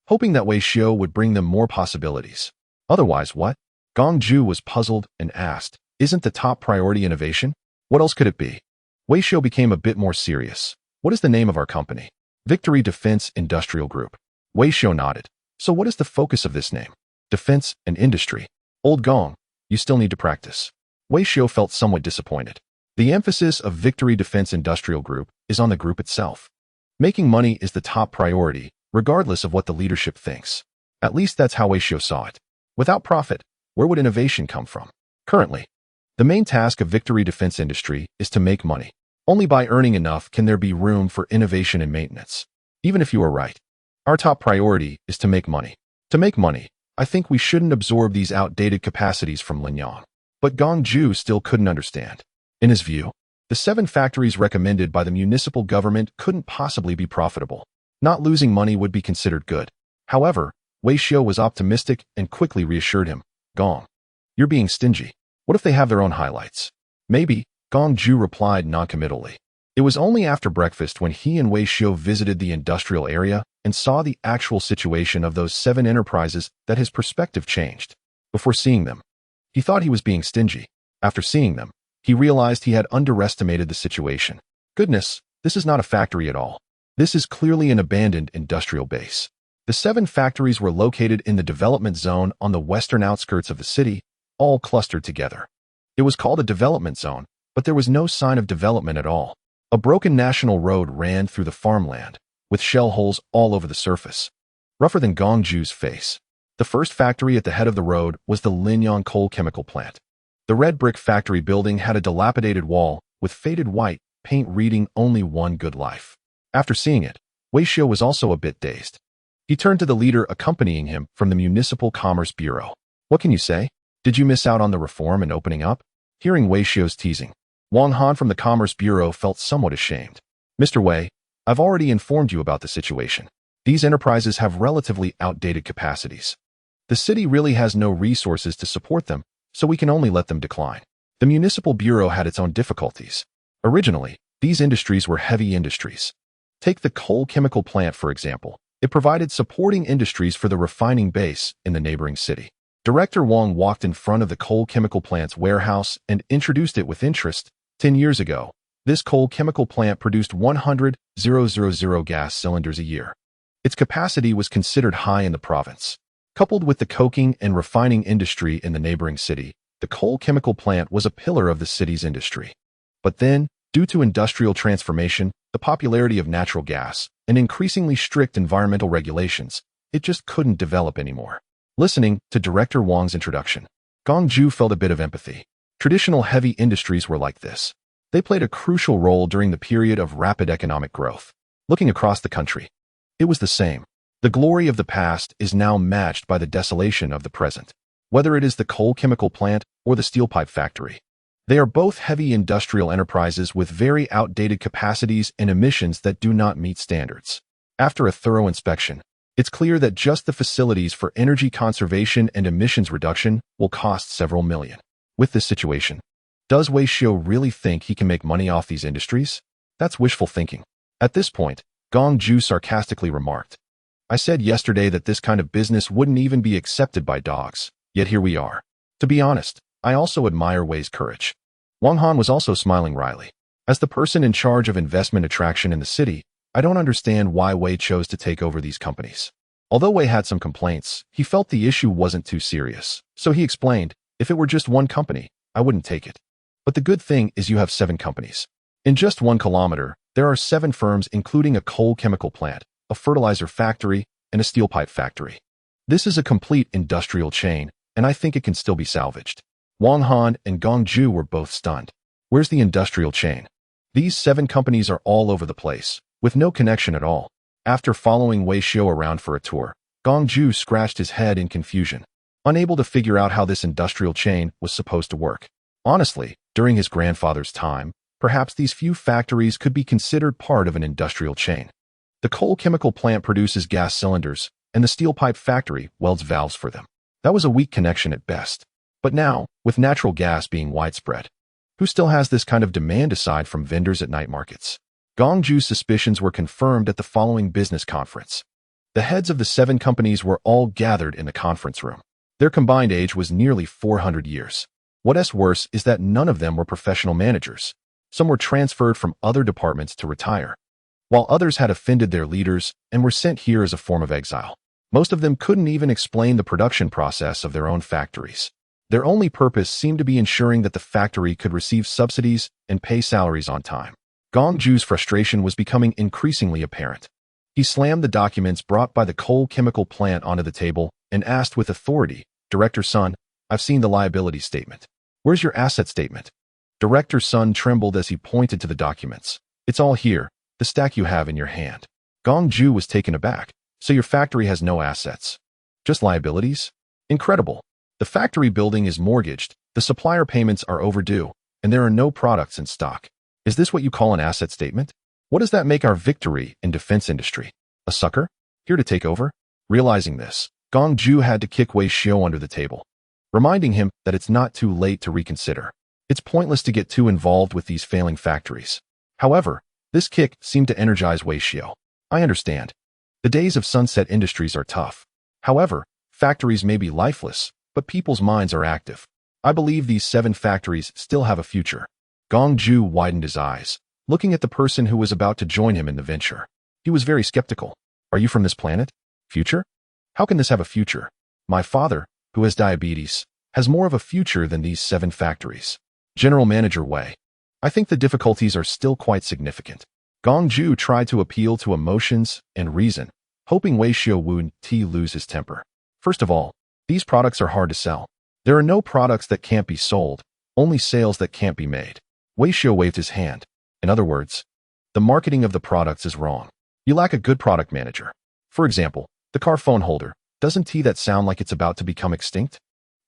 hoping that Wei Xiu would bring them more possibilities. Otherwise, what? Gong Ju was puzzled and asked, isn't the top priority innovation? What else could it be? Wei Xiu became a bit more serious. What is the name of our company? Victory Defense Industrial Group. Wei Xiu nodded. So what is the focus of this name? Defense and industry. Old Gong, you still need to practice. Wei Xiu felt somewhat disappointed. The emphasis of Victory Defense Industrial Group is on the group itself. Making money is the top priority, regardless of what the leadership thinks. At least that's how Wei Xiu saw it. Without profit, where would innovation come from? Currently, the main task of Victory Defense Industry is to make money. Only by earning enough can there be room for innovation and maintenance. Even if you are right, our top priority is to make money. To make money, I think we shouldn't absorb these outdated capacities from Linyang. But Gong Ju still couldn't understand. In his view, the 7 factories recommended by the municipal government couldn't possibly be profitable. Not losing money would be considered good. However, Wei Xiu was optimistic and quickly reassured him. Gong, you're being stingy. What if they have their own highlights? Maybe, Gong Ju replied noncommittally. It was only after breakfast when he and Wei Xiu visited the industrial area and saw the actual situation of those 7 enterprises that his perspective changed. Before seeing them, he thought he was being stingy. After seeing them, he realized he had underestimated the situation. Goodness, this is not a factory at all. This is clearly an abandoned industrial base. The 7 factories were located in the development zone on the western outskirts of the city, all clustered together. It was called a development zone, but there was no sign of development at all. A broken national road ran through the farmland, with shell holes all over the surface, rougher than Gong Ju's face. The first factory at the head of the road was the Linyang coal chemical plant. The red brick factory building had a dilapidated wall with faded white paint reading only one good life. After seeing it, Wei Xiu was also a bit dazed. He turned to the leader accompanying him from the Municipal Commerce Bureau. What can you say? Did you miss out on the reform and opening up? Hearing Wei Xiu's teasing, Wang Han from the Commerce Bureau felt somewhat ashamed. Mr. Wei, I've already informed you about the situation. These enterprises have relatively outdated capacities. The city really has no resources to support them, so we can only let them decline. The Municipal Bureau had its own difficulties. Originally, these industries were heavy industries. Take the coal chemical plant, for example. It provided supporting industries for the refining base in the neighboring city. Director Wang walked in front of the coal chemical plant's warehouse and introduced it with interest. 10 years ago, this coal chemical plant produced 100,000 gas cylinders a year. Its capacity was considered high in the province. Coupled with the coking and refining industry in the neighboring city, the coal chemical plant was a pillar of the city's industry. But then, due to industrial transformation, the popularity of natural gas, and increasingly strict environmental regulations, it just couldn't develop anymore. Listening to Director Wang's introduction, Gong Ju felt a bit of empathy. Traditional heavy industries were like this. They played a crucial role during the period of rapid economic growth. Looking across the country, it was the same. The glory of the past is now matched by the desolation of the present. Whether it is the coal chemical plant or the steel pipe factory, they are both heavy industrial enterprises with very outdated capacities and emissions that do not meet standards. After a thorough inspection, it's clear that just the facilities for energy conservation and emissions reduction will cost several million. With this situation, does Wei Xiu really think he can make money off these industries? That's wishful thinking. At this point, Gong Ju sarcastically remarked, I said yesterday that this kind of business wouldn't even be accepted by dogs, yet here we are. To be honest, I also admire Wei's courage. Wang Han was also smiling wryly. As the person in charge of investment attraction in the city, I don't understand why Wei chose to take over these companies. Although Wei had some complaints, he felt the issue wasn't too serious. So he explained, if it were just one company, I wouldn't take it. But the good thing is you have 7 companies. In just 1 kilometer, there are 7 firms including a coal chemical plant, a fertilizer factory, and a steel pipe factory. This is a complete industrial chain, and I think it can still be salvaged. Wang Han and Gong Ju were both stunned. Where's the industrial chain? These 7 companies are all over the place, with no connection at all. After following Wei Xiu around for a tour, Gong Ju scratched his head in confusion, unable to figure out how this industrial chain was supposed to work. Honestly, during his grandfather's time, perhaps these few factories could be considered part of an industrial chain. The coal chemical plant produces gas cylinders, and the steel pipe factory welds valves for them. That was a weak connection at best. But now, with natural gas being widespread, who still has this kind of demand aside from vendors at night markets? Gong Ju's suspicions were confirmed at the following business conference. The heads of the 7 companies were all gathered in the conference room. Their combined age was nearly 400 years. What's worse is that none of them were professional managers. Some were transferred from other departments to retire, while others had offended their leaders and were sent here as a form of exile. Most of them couldn't even explain the production process of their own factories. Their only purpose seemed to be ensuring that the factory could receive subsidies and pay salaries on time. Gong Ju's frustration was becoming increasingly apparent. He slammed the documents brought by the coal chemical plant onto the table and asked with authority, Director Sun, I've seen the liability statement. Where's your asset statement? Director Sun trembled as he pointed to the documents. It's all here, the stack you have in your hand. Gong Ju was taken aback. So your factory has no assets? Just liabilities? Incredible. The factory building is mortgaged, the supplier payments are overdue, and there are no products in stock. Is this what you call an asset statement? What does that make our victory in defense industry? A sucker? Here to take over? Realizing this, Gong Ju had to kick Wei Xiu under the table, reminding him that it's not too late to reconsider. It's pointless to get too involved with these failing factories. However, this kick seemed to energize Wei Xiu. I understand. The days of sunset industries are tough. However, factories may be lifeless, but people's minds are active. I believe these 7 factories still have a future. Gong Ju widened his eyes, looking at the person who was about to join him in the venture. He was very skeptical. Are you from this planet? Future? How can this have a future? My father, who has diabetes, has more of a future than these 7 factories. General Manager Wei. I think the difficulties are still quite significant. Gong Ju tried to appeal to emotions and reason, hoping Wei Xiu wouldn't lose his temper. First of all, these products are hard to sell. There are no products that can't be sold, only sales that can't be made. Wei Xiu waved his hand. In other words, the marketing of the products is wrong. You lack a good product manager. For example, the car phone holder. Doesn't that sound like it's about to become extinct?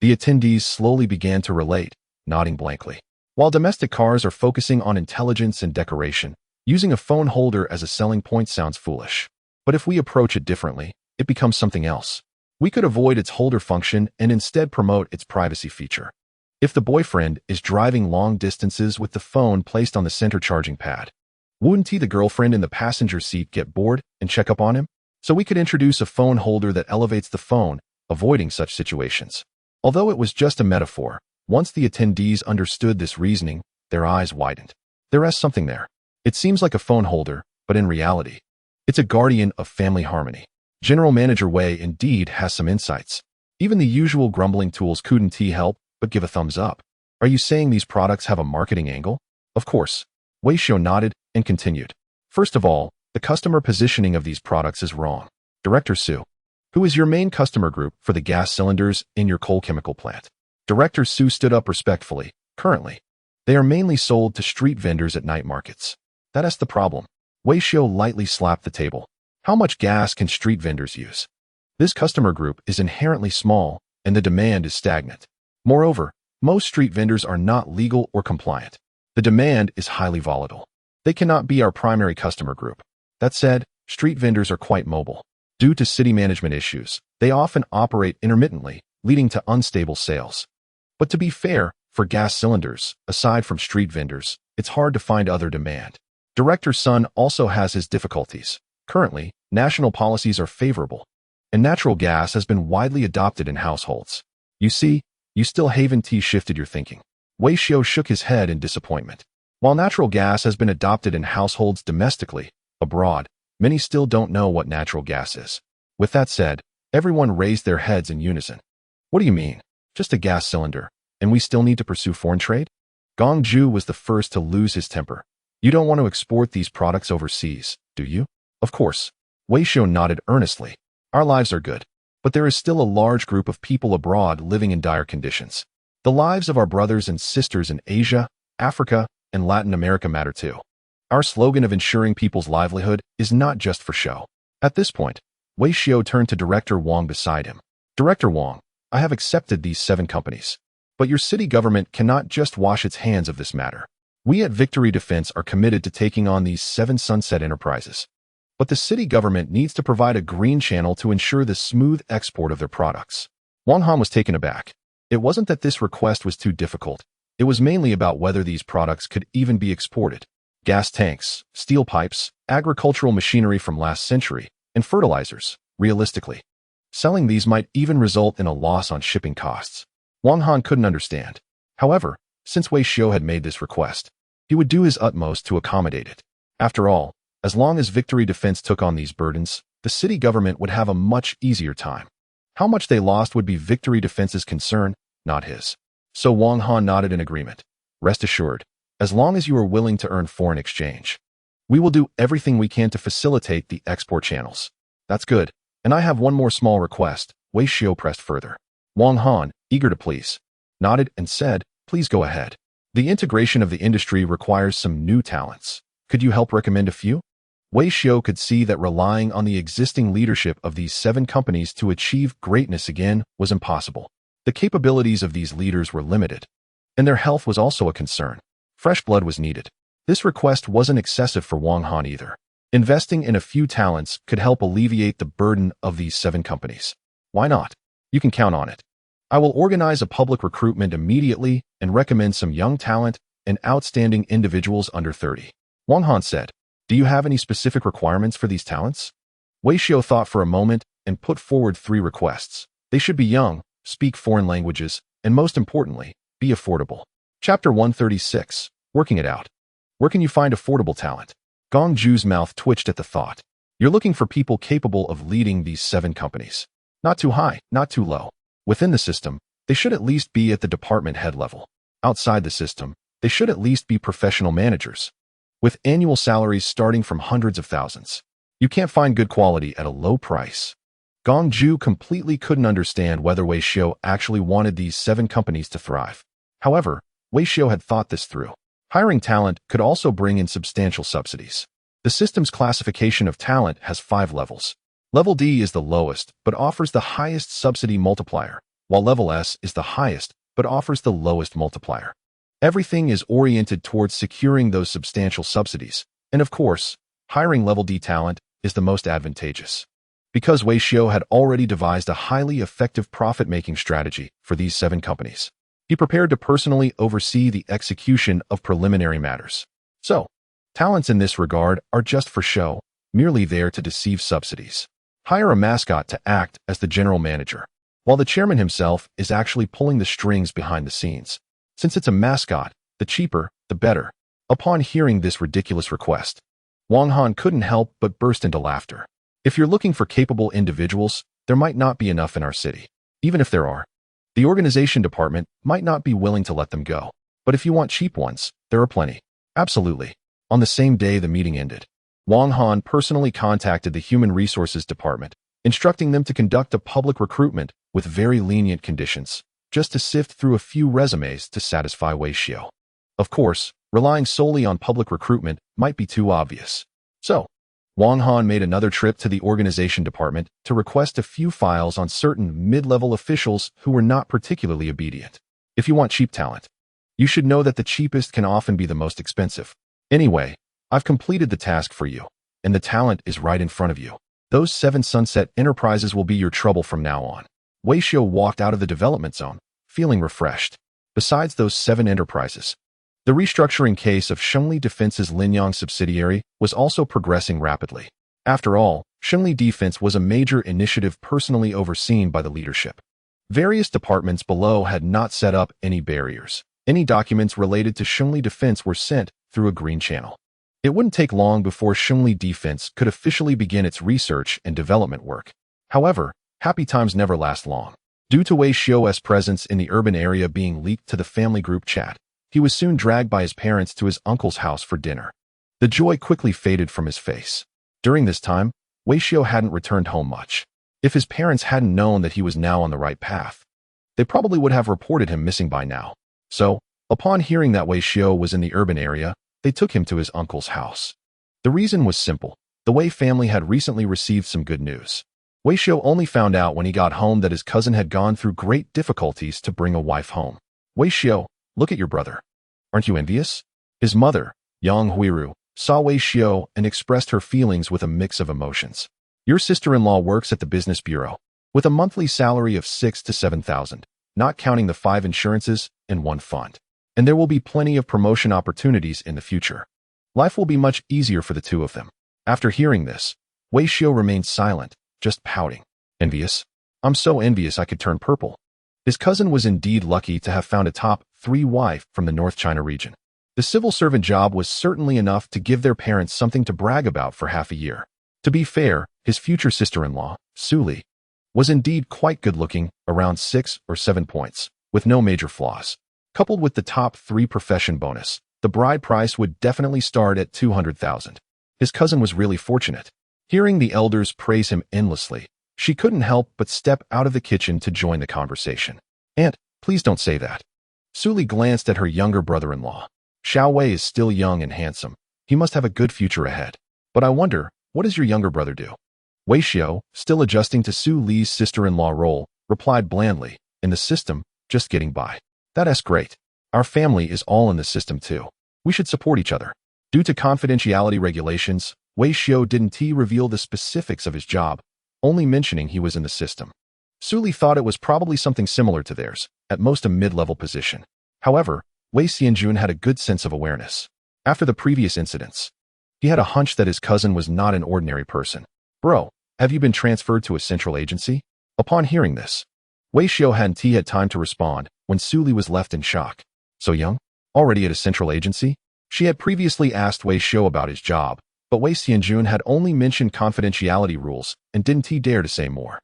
The attendees slowly began to relate, nodding blankly. While domestic cars are focusing on intelligence and decoration, using a phone holder as a selling point sounds foolish. But if we approach it differently, it becomes something else. We could avoid its holder function and instead promote its privacy feature. If the boyfriend is driving long distances with the phone placed on the center charging pad, wouldn't the girlfriend in the passenger seat get bored and check up on him? So we could introduce a phone holder that elevates the phone, avoiding such situations. Although it was just a metaphor, once the attendees understood this reasoning, their eyes widened. There is something there. It seems like a phone holder, but in reality, it's a guardian of family harmony. General Manager Wei indeed has some insights. Even the usual grumbling tools couldn't help but give a thumbs up. Are you saying these products have a marketing angle? Of course. Wei Xiu nodded and continued. First of all, the customer positioning of these products is wrong. Director Su, who is your main customer group for the gas cylinders in your coal chemical plant? Director Su stood up respectfully. Currently, they are mainly sold to street vendors at night markets. That's the problem. Wei Xiu lightly slapped the table. How much gas can street vendors use? This customer group is inherently small, and the demand is stagnant. Moreover, most street vendors are not legal or compliant. The demand is highly volatile. They cannot be our primary customer group. That said, street vendors are quite mobile. Due to city management issues, they often operate intermittently, leading to unstable sales. But to be fair, for gas cylinders, aside from street vendors, it's hard to find other demand. Director Sun also has his difficulties. Currently, national policies are favorable, and natural gas has been widely adopted in households. You see, you still haven't shifted your thinking. Wei Xiu shook his head in disappointment. While natural gas has been adopted in households domestically, abroad, Many still don't know what natural gas is. With that said, everyone raised their heads in unison. What do you mean? Just a gas cylinder, and we still need to pursue foreign trade? Gong Ju was the first to lose his temper. You don't want to export these products overseas, do you? Of course. Wei Xiao nodded earnestly. Our lives are good, but there is still a large group of people abroad living in dire conditions. The lives of our brothers and sisters in Asia, Africa, and Latin America matter too. Our slogan of ensuring people's livelihood is not just for show. At this point, Wei Xiao turned to Director Wang beside him. Director Wang, I have accepted these 7 companies. But your city government cannot just wash its hands of this matter. We at Victory Defense are committed to taking on these 7 sunset enterprises. But the city government needs to provide a green channel to ensure the smooth export of their products. Wang Han was taken aback. It wasn't that this request was too difficult. It was mainly about whether these products could even be exported. Gas tanks, steel pipes, agricultural machinery from last century, and fertilizers, realistically. Selling these might even result in a loss on shipping costs. Wang Han couldn't understand. However, since Wei Xiao had made this request, he would do his utmost to accommodate it. After all, as long as Victory Defense took on these burdens, the city government would have a much easier time. How much they lost would be Victory Defense's concern, not his. So Wang Han nodded in agreement. Rest assured, as long as you are willing to earn foreign exchange, we will do everything we can to facilitate the export channels. That's good. And I have one more small request. Wei Xiao pressed further. Wang Han, eager to please, nodded and said, please go ahead. The integration of the industry requires some new talents. Could you help recommend a few? Wei Xiao could see that relying on the existing leadership of these 7 companies to achieve greatness again was impossible. The capabilities of these leaders were limited, and their health was also a concern. Fresh blood was needed. This request wasn't excessive for Wang Han either. Investing in a few talents could help alleviate the burden of these 7 companies. Why not? You can count on it. I will organize a public recruitment immediately and recommend some young talent and outstanding individuals under 30. Wang Han said, do you have any specific requirements for these talents? Wei Xiao thought for a moment and put forward 3 requests. They should be young, speak foreign languages, and most importantly, be affordable. Chapter 136, Working it Out. Where can you find affordable talent? Gong Ju's mouth twitched at the thought. You're looking for people capable of leading these 7 companies. Not too high, not too low. Within the system, they should at least be at the department head level. Outside the system, they should at least be professional managers, with annual salaries starting from hundreds of thousands. You can't find good quality at a low price. Gong Ju completely couldn't understand whether Wei Xiao actually wanted these 7 companies to thrive. However, Wei Xiao had thought this through. Hiring talent could also bring in substantial subsidies. The system's classification of talent has 5 levels. Level D is the lowest, but offers the highest subsidy multiplier, while Level S is the highest, but offers the lowest multiplier. Everything is oriented towards securing those substantial subsidies, and of course, hiring Level D talent is the most advantageous. Because Wei Xiao had already devised a highly effective profit-making strategy for these 7 companies, he prepared to personally oversee the execution of preliminary matters. So, talents in this regard are just for show, merely there to deceive subsidies. Hire a mascot to act as the general manager, while the chairman himself is actually pulling the strings behind the scenes. Since it's a mascot, the cheaper, the better. Upon hearing this ridiculous request, Wang Han couldn't help but burst into laughter. If you're looking for capable individuals, there might not be enough in our city. Even if there are, the organization department might not be willing to let them go. But if you want cheap ones, there are plenty. Absolutely. On the same day the meeting ended, Wang Han personally contacted the Human Resources Department, instructing them to conduct a public recruitment with very lenient conditions, just to sift through a few resumes to satisfy Wei Xiao. Of course, relying solely on public recruitment might be too obvious. So, Wang Han made another trip to the organization department to request a few files on certain mid-level officials who were not particularly obedient. If you want cheap talent, you should know that the cheapest can often be the most expensive. Anyway, I've completed the task for you, and the talent is right in front of you. Those 7 sunset enterprises will be your trouble from now on. Wei Xiao walked out of the development zone, feeling refreshed. Besides those 7 enterprises, the restructuring case of Shengli Defense's Linyang subsidiary was also progressing rapidly. After all, Shengli Defense was a major initiative personally overseen by the leadership. Various departments below had not set up any barriers. Any documents related to Shengli Defense were sent through a green channel. It wouldn't take long before Shunli Defense could officially begin its research and development work. However, happy times never last long. Due to Wei Xiao's presence in the urban area being leaked to the family group chat, he was soon dragged by his parents to his uncle's house for dinner. The joy quickly faded from his face. During this time, Wei Xiao hadn't returned home much. If his parents hadn't known that he was now on the right path, they probably would have reported him missing by now. So, upon hearing that Wei Xiao was in the urban area, they took him to his uncle's house. The reason was simple. The Wei family had recently received some good news. Wei Xiao only found out when he got home that his cousin had gone through great difficulties to bring a wife home. Wei Xiao, look at your brother. Aren't you envious? His mother, Yang Huiru, saw Wei Xiao and expressed her feelings with a mix of emotions. Your sister-in-law works at the business bureau, with a monthly salary of 6,000 to 7,000, not counting the 5 insurances and 1 fund. And there will be plenty of promotion opportunities in the future. Life will be much easier for the two of them. After hearing this, Wei Xiao remained silent, just pouting. Envious? I'm so envious I could turn purple. His cousin was indeed lucky to have found a top 3 wife from the North China region. The civil servant job was certainly enough to give their parents something to brag about for half a year. To be fair, his future sister-in-law, Su Li, was indeed quite good-looking, around 6 or 7 points, with no major flaws. Coupled with the top 3 profession bonus, the bride price would definitely start at 200,000. His cousin was really fortunate. Hearing the elders praise him endlessly, she couldn't help but step out of the kitchen to join the conversation. Aunt, please don't say that. Su Li glanced at her younger brother-in-law. Xiao Wei is still young and handsome. He must have a good future ahead. But I wonder, what does your younger brother do? Wei Xiao, still adjusting to Su Li's sister-in-law role, replied blandly, in the system, just getting by. That's great. Our family is all in the system too. We should support each other. Due to confidentiality regulations, Wei Xiao didn't reveal the specifics of his job, only mentioning he was in the system. Su Li thought it was probably something similar to theirs, at most a mid-level position. However, Wei Xianjun had a good sense of awareness. After the previous incidents, he had a hunch that his cousin was not an ordinary person. Bro, have you been transferred to a central agency? Upon hearing this, Wei Xiao hadn't had time to respond when Su Li was left in shock. So young? Already at a central agency? She had previously asked Wei Xiao about his job, but Wei Xianjun had only mentioned confidentiality rules and didn't dare to say more.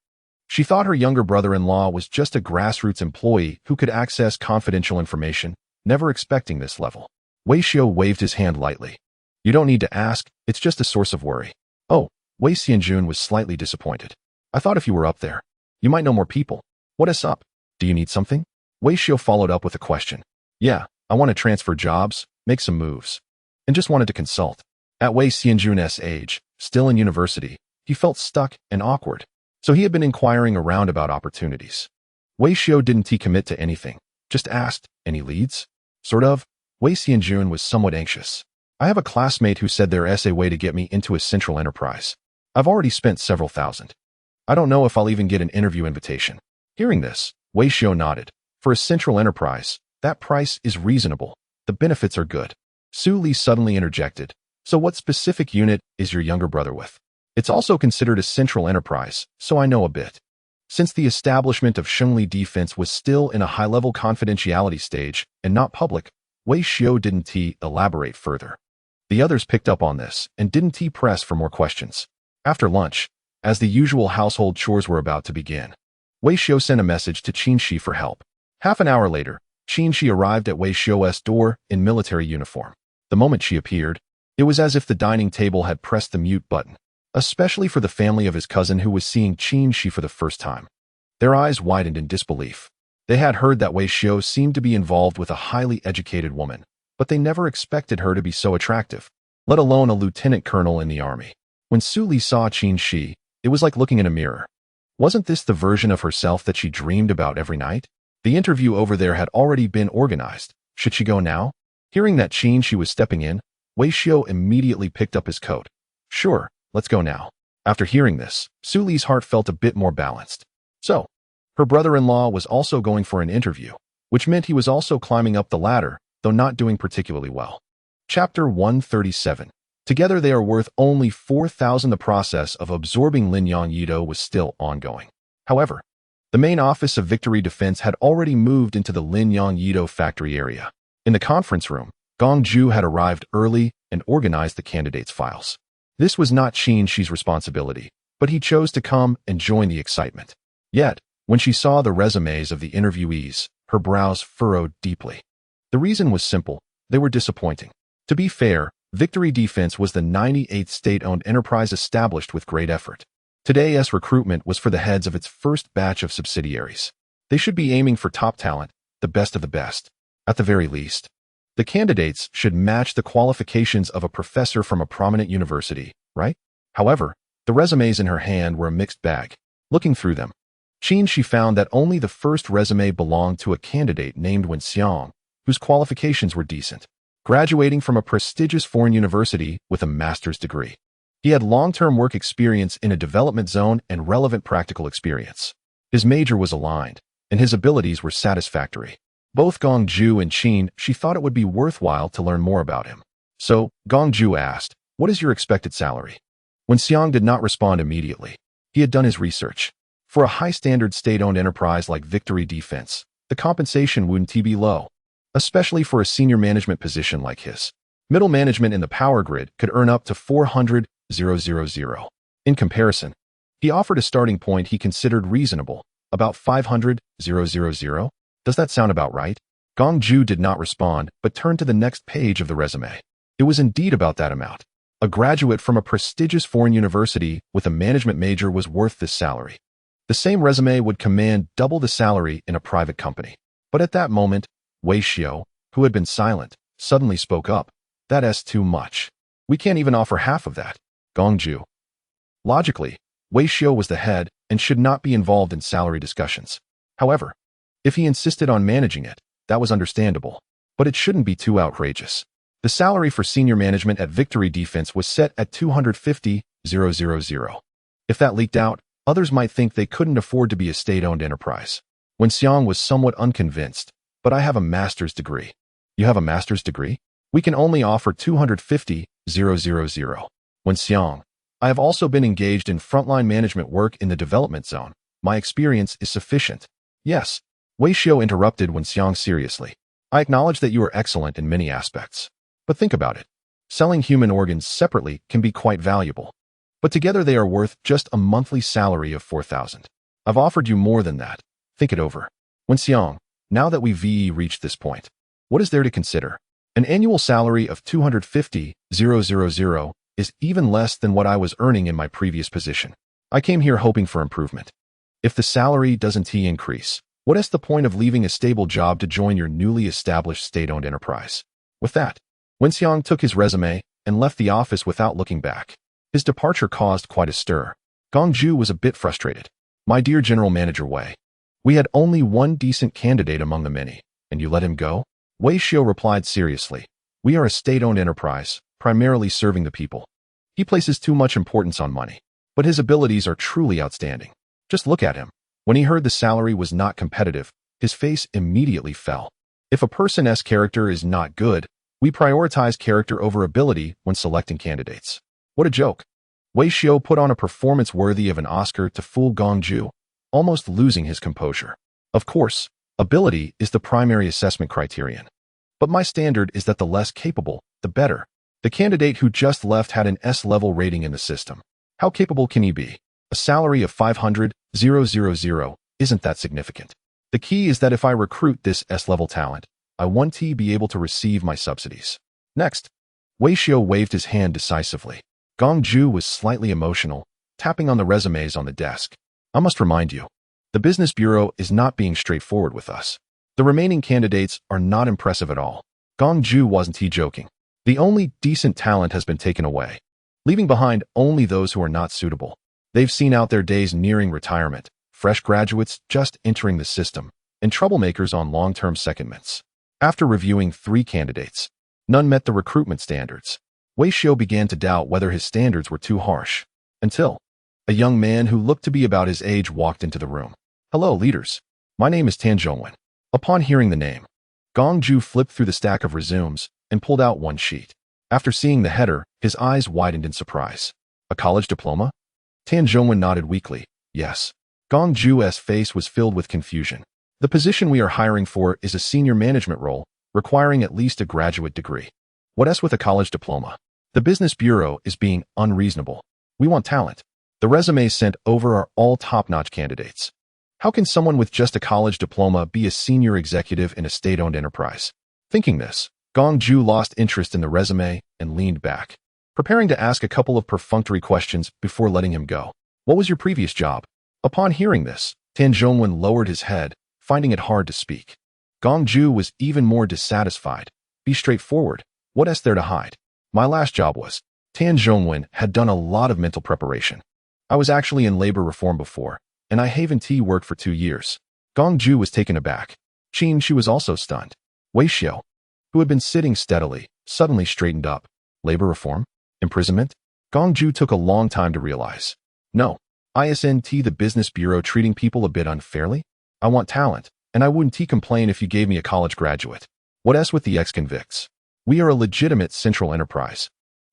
She thought her younger brother-in-law was just a grassroots employee who could access confidential information, never expecting this level. Wei Xiao waved his hand lightly. You don't need to ask, it's just a source of worry. Oh, Wei Xianjun was slightly disappointed. I thought if you were up there, you might know more people. What is up? Do you need something? Wei Xiao followed up with a question. Yeah, I want to transfer jobs, make some moves, and just wanted to consult. At Wei Xianjun's age, still in university, he felt stuck and awkward, so he had been inquiring around about opportunities. Wei Xiao didn't commit to anything, just asked, any leads? Sort of. Wei Xianjun was somewhat anxious. I have a classmate who said there's a way to get me into a central enterprise. I've already spent several thousand. I don't know if I'll even get an interview invitation. Hearing this, Wei Xiao nodded. For a central enterprise, that price is reasonable. The benefits are good. Su Li suddenly interjected. So what specific unit is your younger brother with? It's also considered a central enterprise, so I know a bit. Since the establishment of Shunli Defense was still in a high-level confidentiality stage and not public, Wei Xiao didn't elaborate further. The others picked up on this and didn't press for more questions. After lunch, as the usual household chores were about to begin, Wei Xiao sent a message to Qin Shi for help. Half an hour later, Qin Shi arrived at Wei Xiao's door in military uniform. The moment she appeared, it was as if the dining table had pressed the mute button, especially for the family of his cousin who was seeing Qin Shi for the first time. Their eyes widened in disbelief. They had heard that Wei Xiao seemed to be involved with a highly educated woman, but they never expected her to be so attractive, let alone a lieutenant colonel in the army. When Su Li saw Qin Shi, it was like looking in a mirror. Wasn't this the version of herself that she dreamed about every night? The interview over there had already been organized. Should she go now? Hearing that Qin Shi was stepping in, Wei Xiao immediately picked up his coat. Sure, let's go now. After hearing this, Su Li's heart felt a bit more balanced. So, her brother-in-law was also going for an interview, which meant he was also climbing up the ladder, though not doing particularly well. Chapter 137. Together they are worth only 4,000. The process of absorbing Linyang Yido was still ongoing. However, the main office of Victory Defense had already moved into the Linyang Yido factory area. In the conference room, Gong Ju had arrived early and organized the candidates' files. This was not Qi's responsibility, but he chose to come and join the excitement. Yet, when she saw the resumes of the interviewees, her brows furrowed deeply. The reason was simple: they were disappointing. To be fair, Victory Defense was the 98th state-owned enterprise established with great effort. Today's recruitment was for the heads of its first batch of subsidiaries. They should be aiming for top talent, the best of the best. At the very least, the candidates should match the qualifications of a professor from a prominent university, right? However, the resumes in her hand were a mixed bag. Looking through them, she found that only the first resume belonged to a candidate named Wen Xiang, whose qualifications were decent, graduating from a prestigious foreign university with a master's degree. He had long-term work experience in a development zone and relevant practical experience. His major was aligned, and his abilities were satisfactory. Both Gongju and Qin, she thought it would be worthwhile to learn more about him. So, Gongju asked, "What is your expected salary?" Wen Xiang did not respond immediately. He had done his research. For a high-standard state-owned enterprise like Victory Defense, the compensation wouldn't be low, especially for a senior management position like his. Middle management in the power grid could earn up to 400,000. In comparison, he offered a starting point he considered reasonable, about 500,000. Does that sound about right? Gongju did not respond, but turned to the next page of the resume. It was indeed about that amount. A graduate from a prestigious foreign university with a management major was worth this salary. The same resume would command double the salary in a private company. But at that moment, Wei Xiao, who had been silent, suddenly spoke up. "That's too much. We can't even offer half of that." Gongju. Logically, Wei Xiao was the head and should not be involved in salary discussions. However, if he insisted on managing it, that was understandable. But it shouldn't be too outrageous. The salary for senior management at Victory Defense was set at 250,000. If that leaked out, others might think they couldn't afford to be a state-owned enterprise. Wen Xiang was somewhat unconvinced. "But I have a master's degree." "You have a master's degree? We can only offer 250,000. Wen Xiang, "I have also been engaged in frontline management work in the development zone. My experience is sufficient." "Yes." Wei Xiao interrupted Wen Xiang seriously. "I acknowledge that you are excellent in many aspects. But think about it. Selling human organs separately can be quite valuable. But together they are worth just a monthly salary of 4,000. I've offered you more than that. Think it over." Wen Xiang, "Now that we've reached this point, what is there to consider? An annual salary of 250,000 is even less than what I was earning in my previous position. I came here hoping for improvement. If the salary doesn't increase, what is the point of leaving a stable job to join your newly established state-owned enterprise?" With that, Wen Xiang took his resume and left the office without looking back. His departure caused quite a stir. Gongju was a bit frustrated. "My dear General Manager Wei, we had only one decent candidate among the many, and you let him go?" Wei Xiao replied seriously. "We are a state-owned enterprise, primarily serving the people. He places too much importance on money, but his abilities are truly outstanding. Just look at him." When he heard the salary was not competitive, his face immediately fell. If a person's character is not good, we prioritize character over ability when selecting candidates. What a joke. Wei Xiao put on a performance worthy of an Oscar to fool Gongju, almost losing his composure. "Of course, ability is the primary assessment criterion. But my standard is that the less capable, the better. The candidate who just left had an S-level rating in the system. How capable can he be? A salary of 500,000 isn't that significant. The key is that if I recruit this S-level talent, I want to be able to receive my subsidies." Next, Wei Xiao waved his hand decisively. Gongju was slightly emotional, tapping on the resumes on the desk. "I must remind you, the business bureau is not being straightforward with us. The remaining candidates are not impressive at all." Gongju wasn't joking. The only decent talent has been taken away, leaving behind only those who are not suitable. They've seen out their days nearing retirement, fresh graduates just entering the system, and troublemakers on long-term secondments. After reviewing 3 candidates, none met the recruitment standards. Wei Xiao began to doubt whether his standards were too harsh, until a young man who looked to be about his age walked into the room. "Hello, leaders. My name is Tan Zhongwen." Upon hearing the name, Gongju flipped through the stack of resumes and pulled out one sheet. After seeing the header, his eyes widened in surprise. "A college diploma?" Tan Zhongwen nodded weakly. "Yes." Gongju's face was filled with confusion. "The position we are hiring for is a senior management role, requiring at least a graduate degree. What else with a college diploma? The business bureau is being unreasonable. We want talent. The resumes sent over are all top-notch candidates. How can someone with just a college diploma be a senior executive in a state-owned enterprise? Thinking this, Gong Ju lost interest in the resume and leaned back, preparing to ask a couple of perfunctory questions before letting him go. What was your previous job? Upon hearing this, Tan Zhongwen lowered his head, finding it hard to speak. Gong Ju was even more dissatisfied. Be straightforward. What is there to hide? My last job was. Tan Zhongwen had done a lot of mental preparation. I was actually in labor reform before, and I Haven Tea worked for 2 years. Gong Ju was taken aback. She was also stunned. Wei Xiao, who had been sitting steadily, suddenly straightened up. Labor reform? Imprisonment? Gong Ju took a long time to realize. No. Isn't the business bureau treating people a bit unfairly? I want talent, and I wouldn't complain if you gave me a college graduate. What else with the ex-convicts? We are a legitimate central enterprise,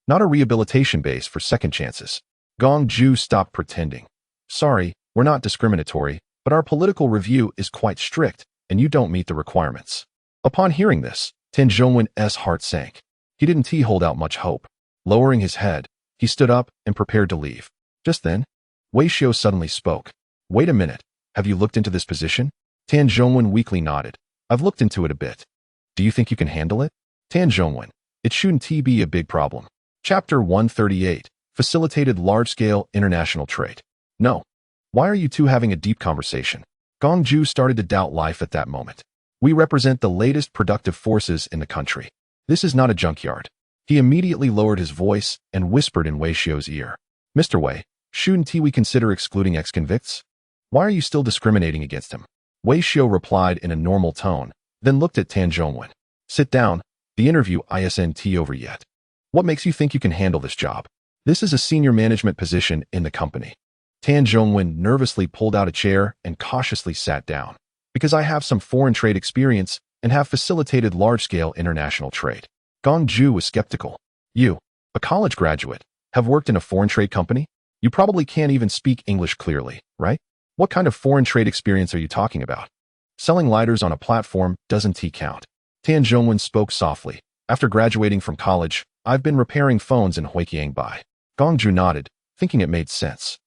not a rehabilitation base for second chances. Gong Ju stopped pretending. Sorry, we're not discriminatory, but our political review is quite strict, and you don't meet the requirements. Upon hearing this, Tan Zhongwen's heart sank. He didn't hold out much hope. Lowering his head, he stood up and prepared to leave. Just then, Wei Xiao suddenly spoke. Wait a minute, have you looked into this position? Tan Zhongwen weakly nodded. I've looked into it a bit. Do you think you can handle it? Tan Zhongwen, it shouldn't be a big problem. Chapter 138, Facilitated Large-Scale International Trade. No. Why are you two having a deep conversation? Gong Ju started to doubt life at that moment. We represent the latest productive forces in the country. This is not a junkyard. He immediately lowered his voice and whispered in Wei Xiao's ear. Mr. Wei, shouldn't we consider excluding ex-convicts? Why are you still discriminating against him? Wei Xiao replied in a normal tone, then looked at Tan Zhongwen. Sit down. The interview isn't over yet. What makes you think you can handle this job? This is a senior management position in the company. Tan Zhongwen nervously pulled out a chair and cautiously sat down. Because I have some foreign trade experience and have facilitated large-scale international trade. Gong Ju was skeptical. You, a college graduate, have worked in a foreign trade company? You probably can't even speak English clearly, right? What kind of foreign trade experience are you talking about? Selling lighters on a platform doesn't count. Tan Zhongwen spoke softly. After graduating from college, I've been repairing phones in Huiqiangbai. Gong Ju nodded, thinking it made sense.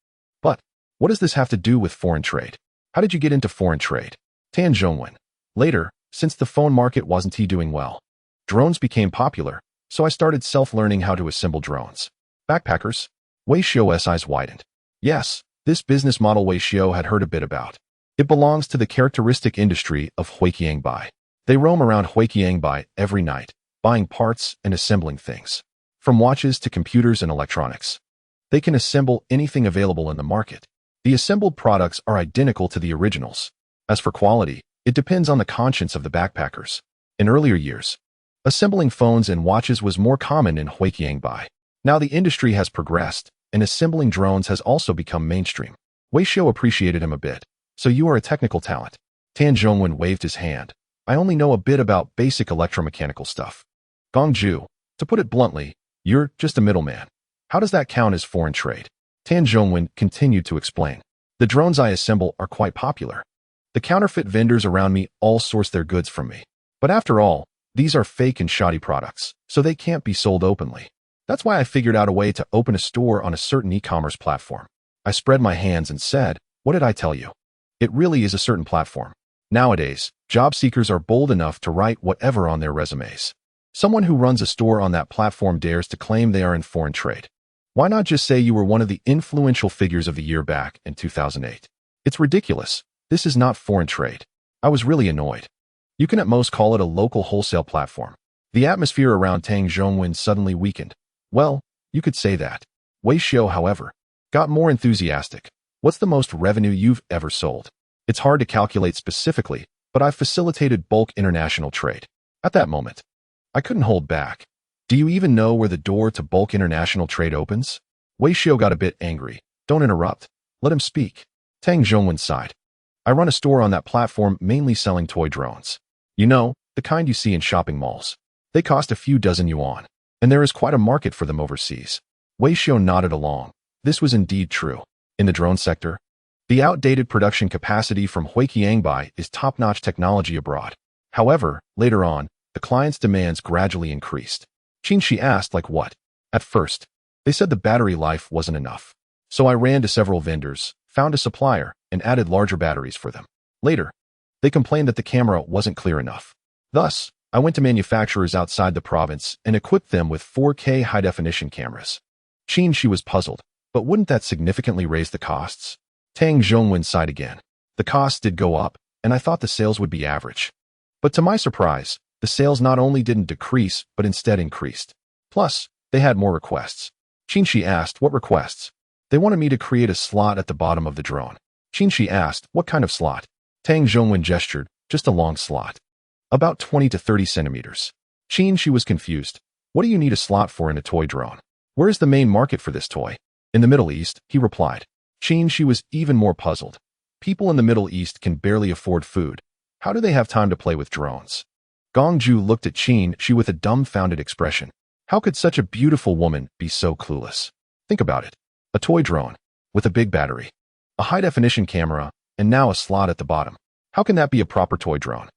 But, what does this have to do with foreign trade? How did you get into foreign trade? Tan Zhongwen. Later, since the phone market wasn't doing well, drones became popular, so I started self-learning how to assemble drones. Backpackers? Wei Xiao's eyes widened. Yes, this business model Wei Xiao had heard a bit about. It belongs to the characteristic industry of Huiqiangbai. They roam around Huiqiangbai every night, buying parts and assembling things. From watches to computers and electronics. They can assemble anything available in the market. The assembled products are identical to the originals. As for quality, it depends on the conscience of the backpackers. In earlier years, assembling phones and watches was more common in Huiqiangbai. Now the industry has progressed, and assembling drones has also become mainstream. Wei Xiao appreciated him a bit. So you are a technical talent. Tan Zhongwen waved his hand. I only know a bit about basic electromechanical stuff. Gong Ju, to put it bluntly, you're just a middleman. How does that count as foreign trade? Tan Zhongwen continued to explain. The drones I assemble are quite popular. The counterfeit vendors around me all source their goods from me. But after all, these are fake and shoddy products, so they can't be sold openly. That's why I figured out a way to open a store on a certain e-commerce platform. I spread my hands and said, what did I tell you? It really is a certain platform. Nowadays, job seekers are bold enough to write whatever on their resumes. Someone who runs a store on that platform dares to claim they are in foreign trade. Why not just say you were one of the influential figures of the year back in 2008? It's ridiculous. This is not foreign trade. I was really annoyed. You can at most call it a local wholesale platform. The atmosphere around Tan Zhongwen suddenly weakened. Well, you could say that. Wei Xiao, however, got more enthusiastic. What's the most revenue you've ever sold? It's hard to calculate specifically, but I've facilitated bulk international trade. At that moment, I couldn't hold back. Do you even know where the door to bulk international trade opens? Wei Xiao got a bit angry. Don't interrupt. Let him speak. Tan Zhongwen sighed. I run a store on that platform mainly selling toy drones. You know, the kind you see in shopping malls. They cost a few dozen yuan, and there is quite a market for them overseas. Wei Xiao nodded along. This was indeed true. In the drone sector, the outdated production capacity from Huiqiangbai is top-notch technology abroad. However, later on, the client's demands gradually increased. She asked, like what? At first, they said the battery life wasn't enough. So I ran to several vendors, found a supplier, and added larger batteries for them. Later, they complained that the camera wasn't clear enough. Thus, I went to manufacturers outside the province and equipped them with 4K high-definition cameras. She was puzzled, but wouldn't that significantly raise the costs? Tang Zhongwen sighed again. The costs did go up, and I thought the sales would be average. But to my surprise, the sales not only didn't decrease, but instead increased. Plus, they had more requests. She asked, what requests? They wanted me to create a slot at the bottom of the drone. She asked, what kind of slot? Tang Zhongwen gestured, just a long slot. About 20 to 30 centimeters. She was confused. What do you need a slot for in a toy drone? Where is the main market for this toy? In the Middle East, he replied. She was even more puzzled. People in the Middle East can barely afford food. How do they have time to play with drones? Gongju looked at she with a dumbfounded expression. How could such a beautiful woman be so clueless? Think about it. A toy drone, with a big battery, a high-definition camera, and now a slot at the bottom. How can that be a proper toy drone?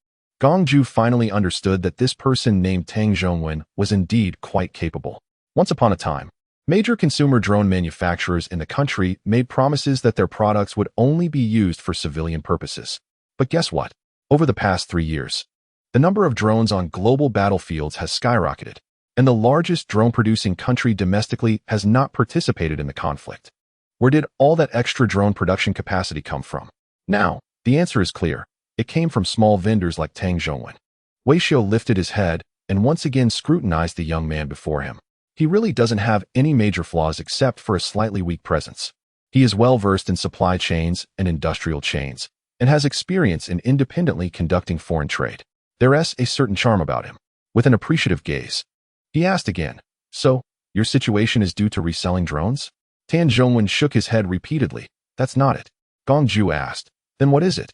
Gongju finally understood that this person named Tang Zhongwen was indeed quite capable. Once upon a time, major consumer drone manufacturers in the country made promises that their products would only be used for civilian purposes. But guess what? Over the past 3 years, the number of drones on global battlefields has skyrocketed, and the largest drone-producing country domestically has not participated in the conflict. Where did all that extra drone production capacity come from? Now, the answer is clear. It came from small vendors like Tang Zhongwen. Wei Xiu lifted his head and once again scrutinized the young man before him. He really doesn't have any major flaws except for a slightly weak presence. He is well versed in supply chains and industrial chains, and has experience in independently conducting foreign trade. There's a certain charm about him. With an appreciative gaze, he asked again, so, your situation is due to reselling drones? Tang Zhongwen shook his head repeatedly. That's not it. Gongju asked, then what is it?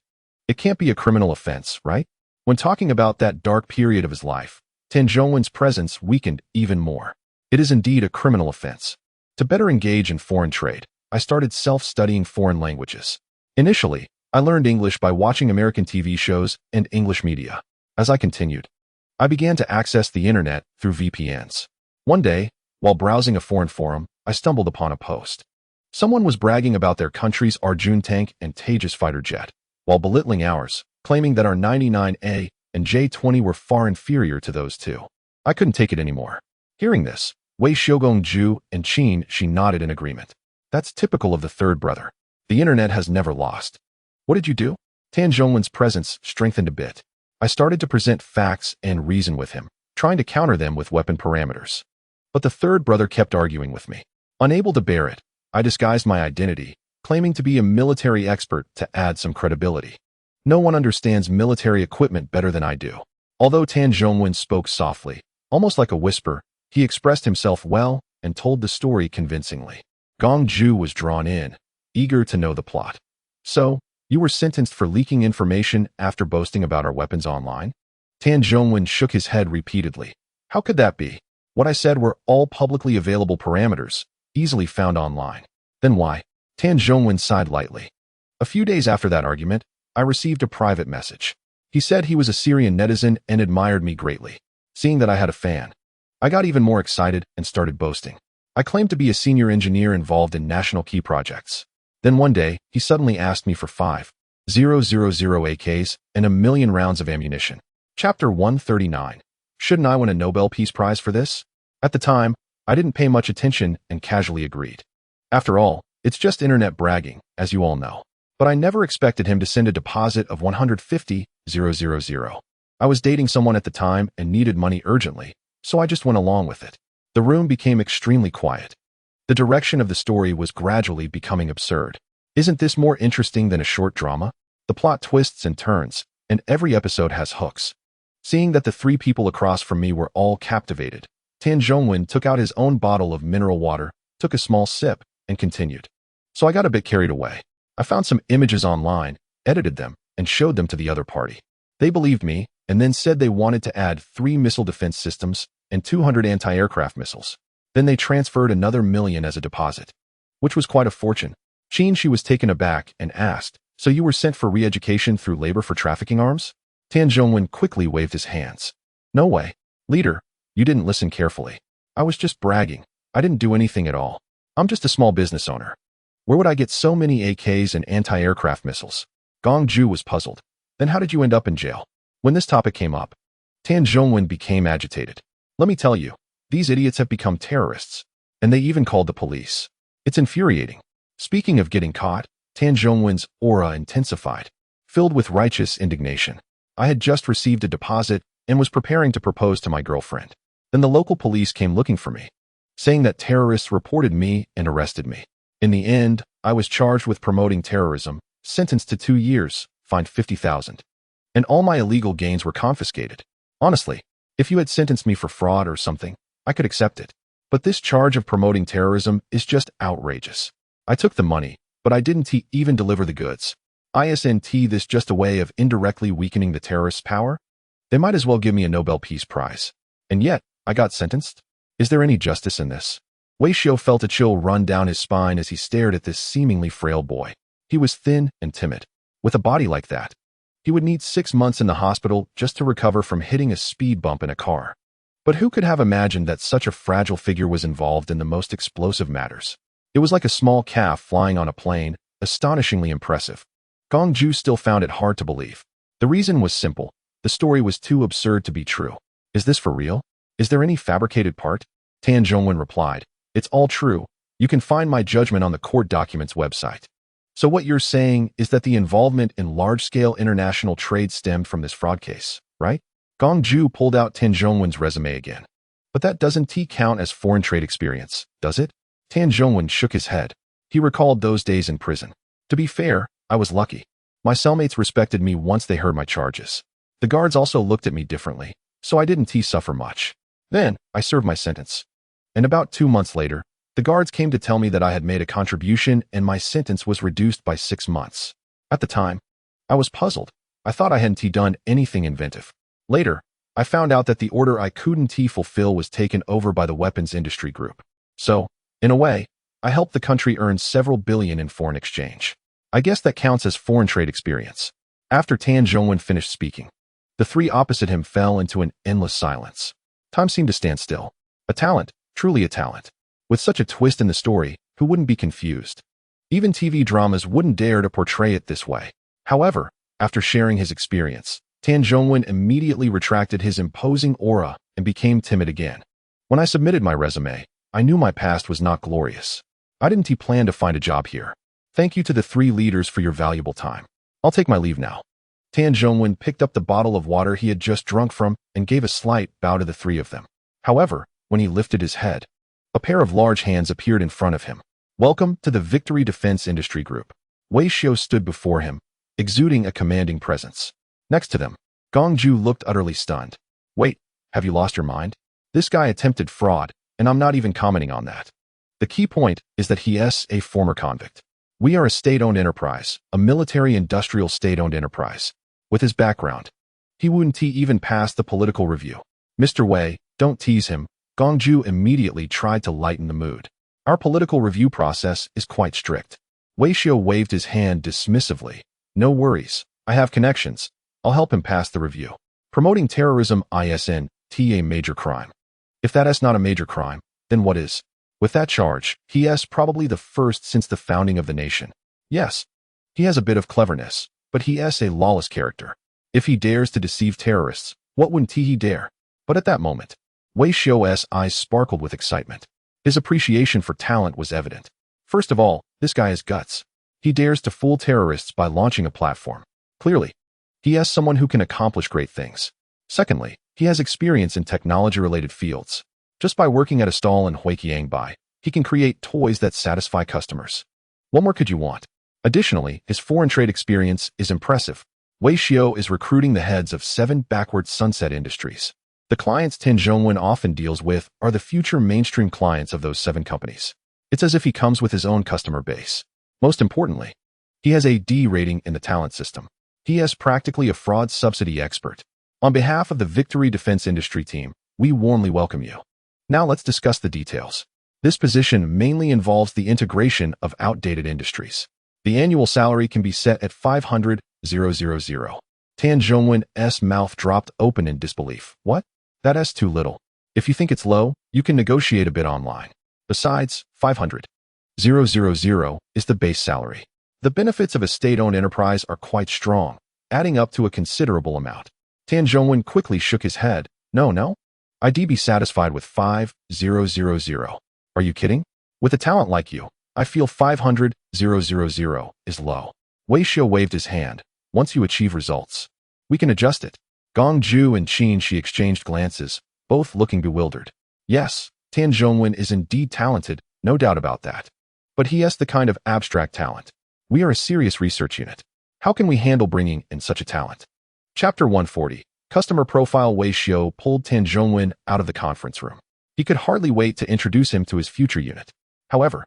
It can't be a criminal offense, right? When talking about that dark period of his life, Tang Zhongwen's presence weakened even more. It is indeed a criminal offense. To better engage in foreign trade, I started self-studying foreign languages. Initially, I learned English by watching American TV shows and English media. As I continued, I began to access the internet through VPNs. One day, while browsing a foreign forum, I stumbled upon a post. Someone was bragging about their country's Arjun tank and Tejas fighter jet, while belittling ours, claiming that our 99A and J-20 were far inferior to those two. I couldn't take it anymore. Hearing this, Wei Xiugongju and she nodded in agreement. That's typical of the third brother. The internet has never lost. What did you do? Tang Zhongwen's presence strengthened a bit. I started to present facts and reason with him, trying to counter them with weapon parameters. But the third brother kept arguing with me. Unable to bear it, I disguised my identity, claiming to be a military expert to add some credibility. No one understands military equipment better than I do. Although Tang Zhongwen spoke softly, almost like a whisper, he expressed himself well and told the story convincingly. Gongju was drawn in, eager to know the plot. So, you were sentenced for leaking information after boasting about our weapons online? Tang Zhongwen shook his head repeatedly. How could that be? What I said were all publicly available parameters, easily found online. Then why? Tang Zhongwen sighed lightly. A few days after that argument, I received a private message. He said he was a Syrian netizen and admired me greatly. Seeing that I had a fan, I got even more excited and started boasting. I claimed to be a senior engineer involved in national key projects. Then one day, he suddenly asked me for 5,000 AKs and 1,000,000 rounds of ammunition. Chapter 139. Shouldn't I win a Nobel Peace Prize for this? At the time, I didn't pay much attention and casually agreed. After all, it's just internet bragging, as you all know. But I never expected him to send a deposit of 150,000. I was dating someone at the time and needed money urgently, so I just went along with it. The room became extremely quiet. The direction of the story was gradually becoming absurd. Isn't this more interesting than a short drama? The plot twists and turns, and every episode has hooks. Seeing that the three people across from me were all captivated, Tang Zhongwen took out his own bottle of mineral water, took a small sip, and continued. So I got a bit carried away. I found some images online, edited them, and showed them to the other party. They believed me, and then said they wanted to add 3 missile defense systems and 200 anti-aircraft missiles. Then they transferred another 1,000,000 as a deposit, which was quite a fortune. She was taken aback and asked, so you were sent for re-education through labor for trafficking arms? Tang Zhongwen quickly waved his hands. No way. Leader, You didn't listen carefully. I was just bragging. I didn't do anything at all. I'm just a small business owner. Where would I get so many AKs and anti-aircraft missiles? Gong Ju was puzzled. Then how did you end up in jail? When this topic came up, Tan Zhongwen became agitated. Let me tell you, these idiots have become terrorists. And they even called the police. It's infuriating. Speaking of getting caught, Tan Zhongwen's aura intensified, filled with righteous indignation. I had just received a deposit and was preparing to propose to my girlfriend. Then the local police came looking for me, saying that terrorists reported me and arrested me. In the end, I was charged with promoting terrorism, sentenced to 2 years, fined 50,000. And all my illegal gains were confiscated. Honestly, if you had sentenced me for fraud or something, I could accept it. But this charge of promoting terrorism is just outrageous. I took the money, but I didn't even deliver the goods. Isn't this just a way of indirectly weakening the terrorists' power? They might as well give me a Nobel Peace Prize. And yet, I got sentenced? Is there any justice in this? Wei Xiu felt a chill run down his spine as he stared at this seemingly frail boy. He was thin and timid. With a body like that, he would need 6 months in the hospital just to recover from hitting a speed bump in a car. But who could have imagined that such a fragile figure was involved in the most explosive matters? It was like a small calf flying on a plane, astonishingly impressive. Gong Ju still found it hard to believe. The reason was simple. The story was too absurd to be true. Is this for real? Is there any fabricated part? Tan Zhongwen replied. It's all true. You can find my judgment on the court documents website. So what you're saying is that the involvement in large-scale international trade stemmed from this fraud case, right? Gong Ju pulled out Tan Zhongwen's resume again. But that doesn't count as foreign trade experience, does it? Tan Zhongwen shook his head. He recalled those days in prison. To be fair, I was lucky. My cellmates respected me once they heard my charges. The guards also looked at me differently, so I didn't suffer much. Then, I served my sentence. And about 2 months later, the guards came to tell me that I had made a contribution and my sentence was reduced by 6 months. At the time, I was puzzled. I thought I hadn't done anything inventive. Later, I found out that the order I couldn't fulfill was taken over by the weapons industry group. So, in a way, I helped the country earn several billion in foreign exchange. I guess that counts as foreign trade experience. After Tan Zhongwen finished speaking, the three opposite him fell into an endless silence. Time seemed to stand still. A talent, truly a talent. With such a twist in the story, who wouldn't be confused? Even TV dramas wouldn't dare to portray it this way. However, after sharing his experience, Tan Zhongwen immediately retracted his imposing aura and became timid again. When I submitted my resume, I knew my past was not glorious. I didn't plan to find a job here. Thank you to the 3 leaders for your valuable time. I'll take my leave now. Tan Zhongwen picked up the bottle of water he had just drunk from and gave a slight bow to the 3 of them. However, when he lifted his head, a pair of large hands appeared in front of him. Welcome to the Victory Defense Industry Group. Wei Xiu stood before him, exuding a commanding presence. Next to them, Gong Ju looked utterly stunned. Wait, have you lost your mind? This guy attempted fraud, and I'm not even commenting on that. The key point is that he is a former convict. We are a state-owned enterprise, a military-industrial state-owned enterprise. With his background, he wouldn't even pass the political review. Mr. Wei, don't tease him. Gong Ju immediately tried to lighten the mood. Our political review process is quite strict. Wei Xiu waved his hand dismissively. No worries. I have connections. I'll help him pass the review. Promoting terrorism isn't a major crime. If that is not a major crime, then what is? With that charge, he is probably the first since the founding of the nation. Yes, he has a bit of cleverness, but he is a lawless character. If he dares to deceive terrorists, what wouldn't he dare? But at that moment, Wei Xiu's eyes sparkled with excitement. His appreciation for talent was evident. First of all, this guy has guts. He dares to fool terrorists by launching a platform. Clearly, he is someone who can accomplish great things. Secondly, he has experience in technology-related fields. Just by working at a stall in Huiqiangbai, he can create toys that satisfy customers. What more could you want? Additionally, his foreign trade experience is impressive. Wei Xiu is recruiting the heads of 7 backward sunset industries. The clients Tan Zhongwen often deals with are the future mainstream clients of those 7 companies. It's as if he comes with his own customer base. Most importantly, he has a D rating in the talent system. He is practically a fraud subsidy expert. On behalf of the Victory Defense Industry team, we warmly welcome you. Now let's discuss the details. This position mainly involves the integration of outdated industries. The annual salary can be set at 500,000. Tan Zhongwen's mouth dropped open in disbelief. What? That is too little. If you think it's low, you can negotiate a bit online. Besides, 500,000 is the base salary. The benefits of a state-owned enterprise are quite strong, adding up to a considerable amount. Tan Zhongwen quickly shook his head. No. I'd be satisfied with 5,000. Are you kidding? With a talent like you, I feel 500,000 is low. Wei Xiu waved his hand. Once you achieve results, we can adjust it. Gong Ju and Qin Shi exchanged glances, both looking bewildered. Yes, Tan Zhongwen is indeed talented, no doubt about that. But he has the kind of abstract talent. We are a serious research unit. How can we handle bringing in such a talent? Chapter 140. Customer Profile. Wei Xiu pulled Tan Zhongwen out of the conference room. He could hardly wait to introduce him to his future unit. However,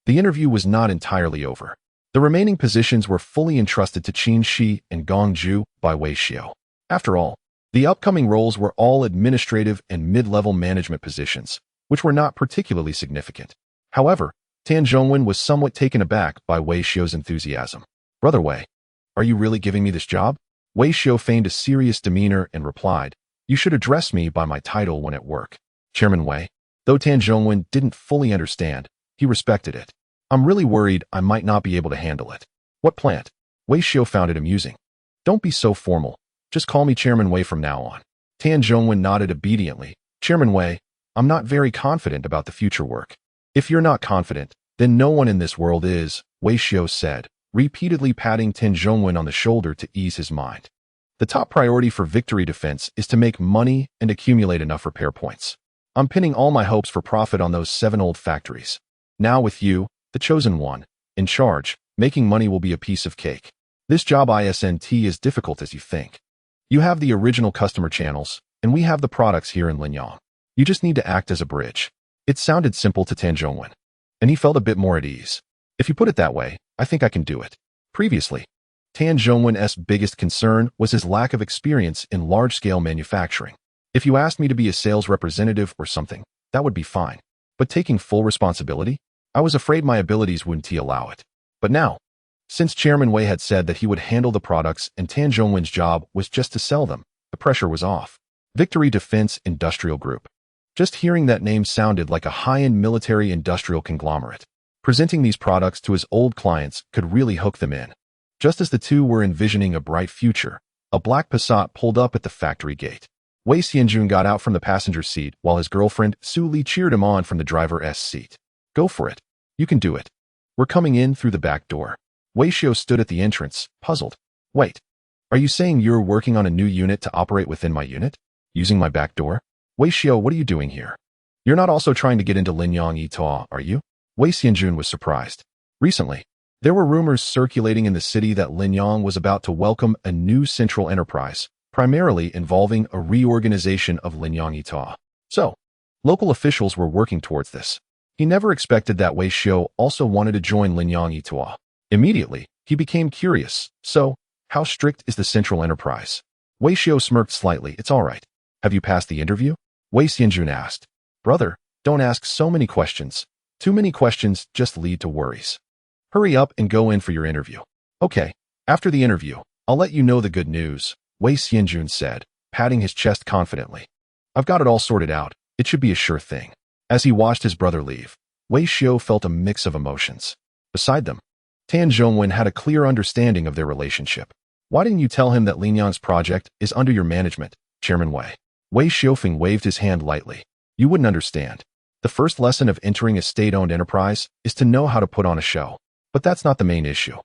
the interview was not entirely over. The remaining positions were fully entrusted to Qin Shi and Gong Ju by Wei Xiu. After all, the upcoming roles were all administrative and mid-level management positions, which were not particularly significant. However, Tan Zhongwen was somewhat taken aback by Wei Xiu's enthusiasm. Brother Wei, are you really giving me this job? Wei Xiu feigned a serious demeanor and replied, you should address me by my title when at work. Chairman Wei. Though Tan Zhongwen didn't fully understand, he respected it. I'm really worried I might not be able to handle it. What plant? Wei Xiu found it amusing. Don't be so formal. Just call me Chairman Wei from now on. Tan Zhongwen nodded obediently. Chairman Wei, I'm not very confident about the future work. If you're not confident, then no one in this world is, Wei Xiu said, repeatedly patting Tan Zhongwen on the shoulder to ease his mind. The top priority for Victory Defense is to make money and accumulate enough repair points. I'm pinning all my hopes for profit on those 7 old factories. Now with you, the chosen one, in charge, making money will be a piece of cake. This job isn't as difficult as you think. You have the original customer channels, and we have the products here in Linyang. You just need to act as a bridge. It sounded simple to Tan Zhongwen, and he felt a bit more at ease. If you put it that way, I think I can do it. Previously, Tan Zhongwen's biggest concern was his lack of experience in large-scale manufacturing. If you asked me to be a sales representative or something, that would be fine. But taking full responsibility? I was afraid my abilities wouldn't allow it. But now, since Chairman Wei had said that he would handle the products and Tan Zhongwen's job was just to sell them, the pressure was off. Victory Defense Industrial Group. Just hearing that name sounded like a high-end military industrial conglomerate. Presenting these products to his old clients could really hook them in. Just as the two were envisioning a bright future, a black Passat pulled up at the factory gate. Wei Xianjun got out from the passenger seat while his girlfriend, Su Li, cheered him on from the driver's seat. Go for it. You can do it. We're coming in through the back door. Wei Xiu stood at the entrance, puzzled. Wait, are you saying you're working on a new unit to operate within my unit? Using my back door? Wei Xiu, what are you doing here? You're not also trying to get into Linyang Itaw, are you? Wei Xianjun was surprised. Recently, there were rumors circulating in the city that Linyang was about to welcome a new central enterprise, primarily involving a reorganization of Linyang Itaw. So, local officials were working towards this. He never expected that Wei Xiu also wanted to join Linyang Itaw. Immediately, he became curious. So, how strict is the central enterprise? Wei Xiu smirked slightly. It's all right. Have you passed the interview? Wei Xianjun asked. Brother, don't ask so many questions. Too many questions just lead to worries. Hurry up and go in for your interview. Okay, after the interview, I'll let you know the good news, Wei Xianjun said, patting his chest confidently. I've got it all sorted out. It should be a sure thing. As he watched his brother leave, Wei Xiu felt a mix of emotions. Beside them, Tan Zhongwen had a clear understanding of their relationship. Why didn't you tell him that Linyang's project is under your management, Chairman Wei? Wei Xiufeng waved his hand lightly. You wouldn't understand. The first lesson of entering a state-owned enterprise is to know how to put on a show. But that's not the main issue.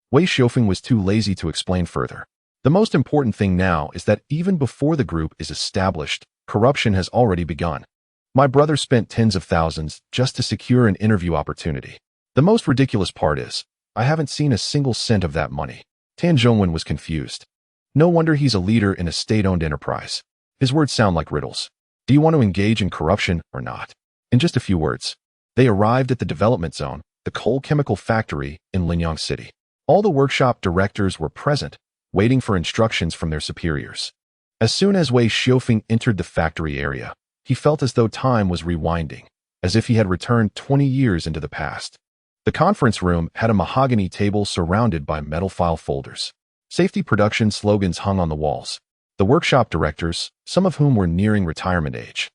Wei Xiufeng was too lazy to explain further. The most important thing now is that even before the group is established, corruption has already begun. My brother spent tens of thousands just to secure an interview opportunity. The most ridiculous part is, I haven't seen a single cent of that money. Tan Zhongwen was confused. No wonder he's a leader in a state-owned enterprise. His words sound like riddles. Do you want to engage in corruption or not? In just a few words, they arrived at the development zone, the coal chemical factory in Linyang City. All the workshop directors were present, waiting for instructions from their superiors. As soon as Wei Xiufeng entered the factory area, he felt as though time was rewinding, as if he had returned 20 years into the past. The conference room had a mahogany table surrounded by metal file folders. Safety production slogans hung on the walls. The workshop directors, some of whom were nearing retirement age,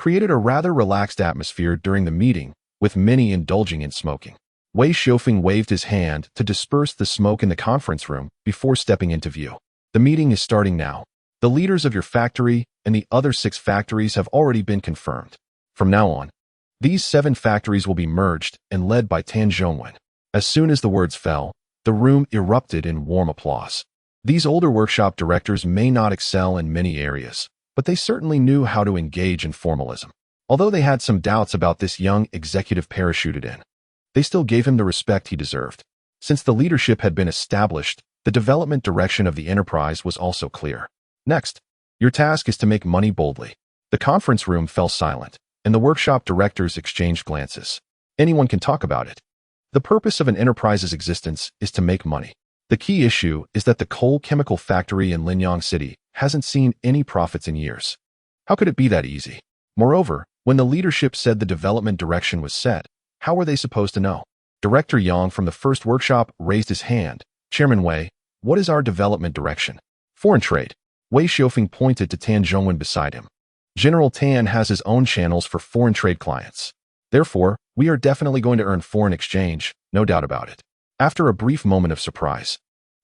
created a rather relaxed atmosphere during the meeting, with many indulging in smoking. Wei Xiaofeng waved his hand to disperse the smoke in the conference room before stepping into view. The meeting is starting now. The leaders of your factory and the other 6 factories have already been confirmed. From now on, these 7 factories will be merged and led by Tan Zhongwen. As soon as the words fell, the room erupted in warm applause. These older workshop directors may not excel in many areas, but they certainly knew how to engage in formalism. Although they had some doubts about this young executive parachuted in, they still gave him the respect he deserved. Since the leadership had been established, the development direction of the enterprise was also clear. Next, your task is to make money boldly. The conference room fell silent, and the workshop directors exchanged glances. Anyone can talk about it. The purpose of an enterprise's existence is to make money. The key issue is that the coal chemical factory in Linyang City hasn't seen any profits in years. How could it be that easy? Moreover, when the leadership said the development direction was set, how were they supposed to know? Director Yang from the first workshop raised his hand. Chairman Wei, what is our development direction? Foreign trade. Wei Xiaofeng pointed to Tan Zhongwen beside him. General Tan has his own channels for foreign trade clients. Therefore, we are definitely going to earn foreign exchange, no doubt about it. After a brief moment of surprise,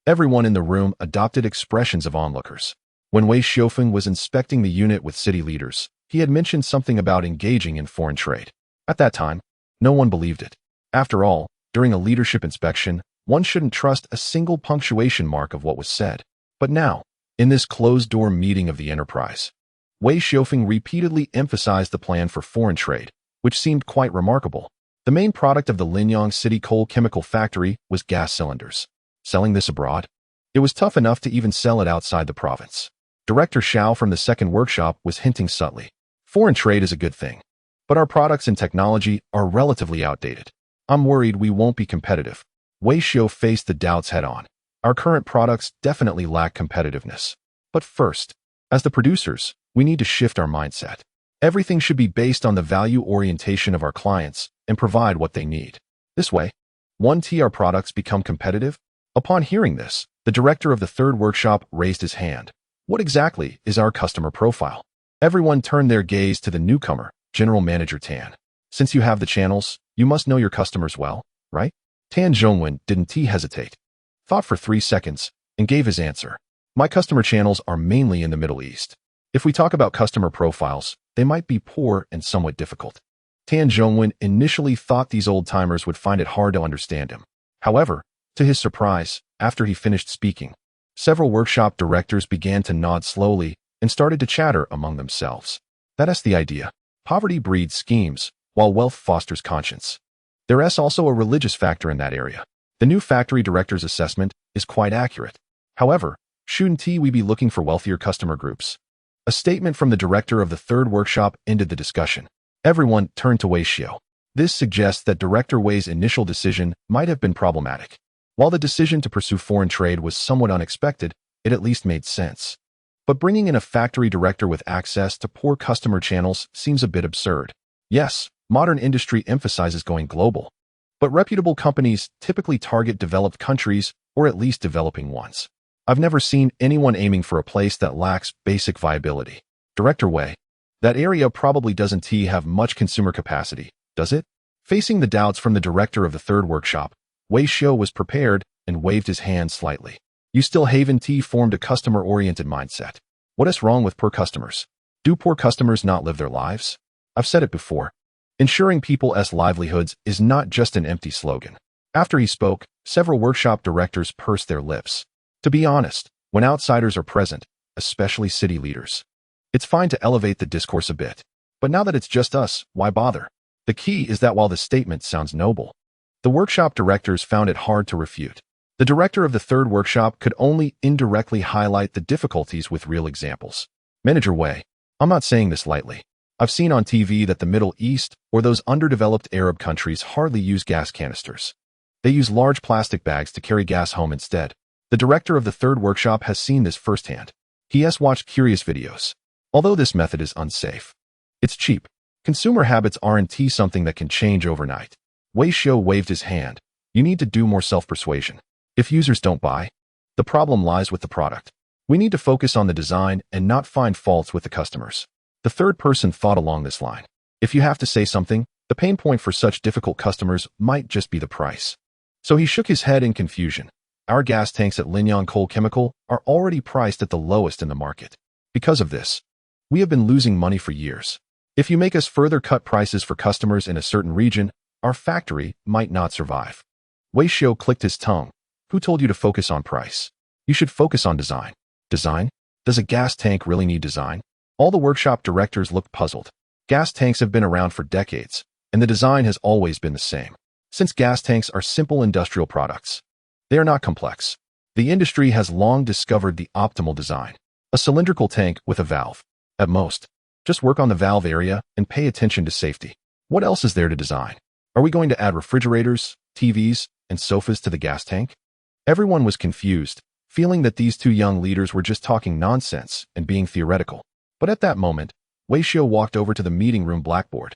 everyone in the room adopted expressions of onlookers. When Wei Xiaofeng was inspecting the unit with city leaders, he had mentioned something about engaging in foreign trade. At that time, no one believed it. After all, during a leadership inspection, one shouldn't trust a single punctuation mark of what was said. But now, in this closed-door meeting of the enterprise, Wei Xiaofeng repeatedly emphasized the plan for foreign trade, which seemed quite remarkable. The main product of the Linyang City coal chemical factory was gas cylinders. Selling this abroad? It was tough enough to even sell it outside the province. Director Xiao from the second workshop was hinting subtly. Foreign trade is a good thing, but our products and technology are relatively outdated. I'm worried we won't be competitive. Wei Xiao faced the doubts head-on. Our current products definitely lack competitiveness. But first, as the producers, we need to shift our mindset. Everything should be based on the value orientation of our clients and provide what they need. This way, once our products become competitive. Upon hearing this, the director of the third workshop raised his hand. What exactly is our customer profile? Everyone turned their gaze to the newcomer, General Manager Tan. Since you have the channels, you must know your customers well, right? Tan Zhongwen didn't hesitate, thought for 3 seconds, and gave his answer. My customer channels are mainly in the Middle East. If we talk about customer profiles, they might be poor and somewhat difficult. Tan Zhongwen initially thought these old-timers would find it hard to understand him. However, to his surprise, after he finished speaking, several workshop directors began to nod slowly and started to chatter among themselves. That's the idea. Poverty breeds schemes, while wealth fosters conscience. There's also a religious factor in that area. The new factory director's assessment is quite accurate. However, shouldn't we be looking for wealthier customer groups? A statement from the director of the third workshop ended the discussion. Everyone turned to Wei Xiao. This suggests that Director Wei's initial decision might have been problematic. While the decision to pursue foreign trade was somewhat unexpected, it at least made sense. But bringing in a factory director with access to poor customer channels seems a bit absurd. Yes, modern industry emphasizes going global, but reputable companies typically target developed countries or at least developing ones. I've never seen anyone aiming for a place that lacks basic viability. Director Wei, that area probably doesn't have much consumer capacity, does it? Facing the doubts from the director of the third workshop, Wei Xiao was prepared and waved his hand slightly. You still haven't formed a customer-oriented mindset. What is wrong with poor customers? Do poor customers not live their lives? I've said it before. Ensuring people's livelihoods is not just an empty slogan. After he spoke, several workshop directors pursed their lips. To be honest, when outsiders are present, especially city leaders, it's fine to elevate the discourse a bit. But now that it's just us, why bother? The key is that while the statement sounds noble, the workshop directors found it hard to refute. The director of the third workshop could only indirectly highlight the difficulties with real examples. Manager Wei, I'm not saying this lightly. I've seen on TV that the Middle East or those underdeveloped Arab countries hardly use gas canisters. They use large plastic bags to carry gas home instead. The director of the third workshop has seen this firsthand. He has watched curious videos. Although this method is unsafe, it's cheap. Consumer habits aren't something that can change overnight. Wei Xiao waved his hand. You need to do more self-persuasion. If users don't buy, the problem lies with the product. We need to focus on the design and not find faults with the customers. The third person thought along this line. If you have to say something, the pain point for such difficult customers might just be the price. So he shook his head in confusion. Our gas tanks at Linyan Coal Chemical are already priced at the lowest in the market. Because of this, we have been losing money for years. If you make us further cut prices for customers in a certain region, our factory might not survive. Wei Xiu clicked his tongue. Who told you to focus on price? You should focus on design. Design? Does a gas tank really need design? All the workshop directors looked puzzled. Gas tanks have been around for decades, and the design has always been the same. Since gas tanks are simple industrial products, they are not complex. The industry has long discovered the optimal design. A cylindrical tank with a valve. At most, just work on the valve area and pay attention to safety. What else is there to design? Are we going to add refrigerators, TVs, and sofas to the gas tank? Everyone was confused, feeling that these two young leaders were just talking nonsense and being theoretical. But at that moment, Wei Xiu walked over to the meeting room blackboard.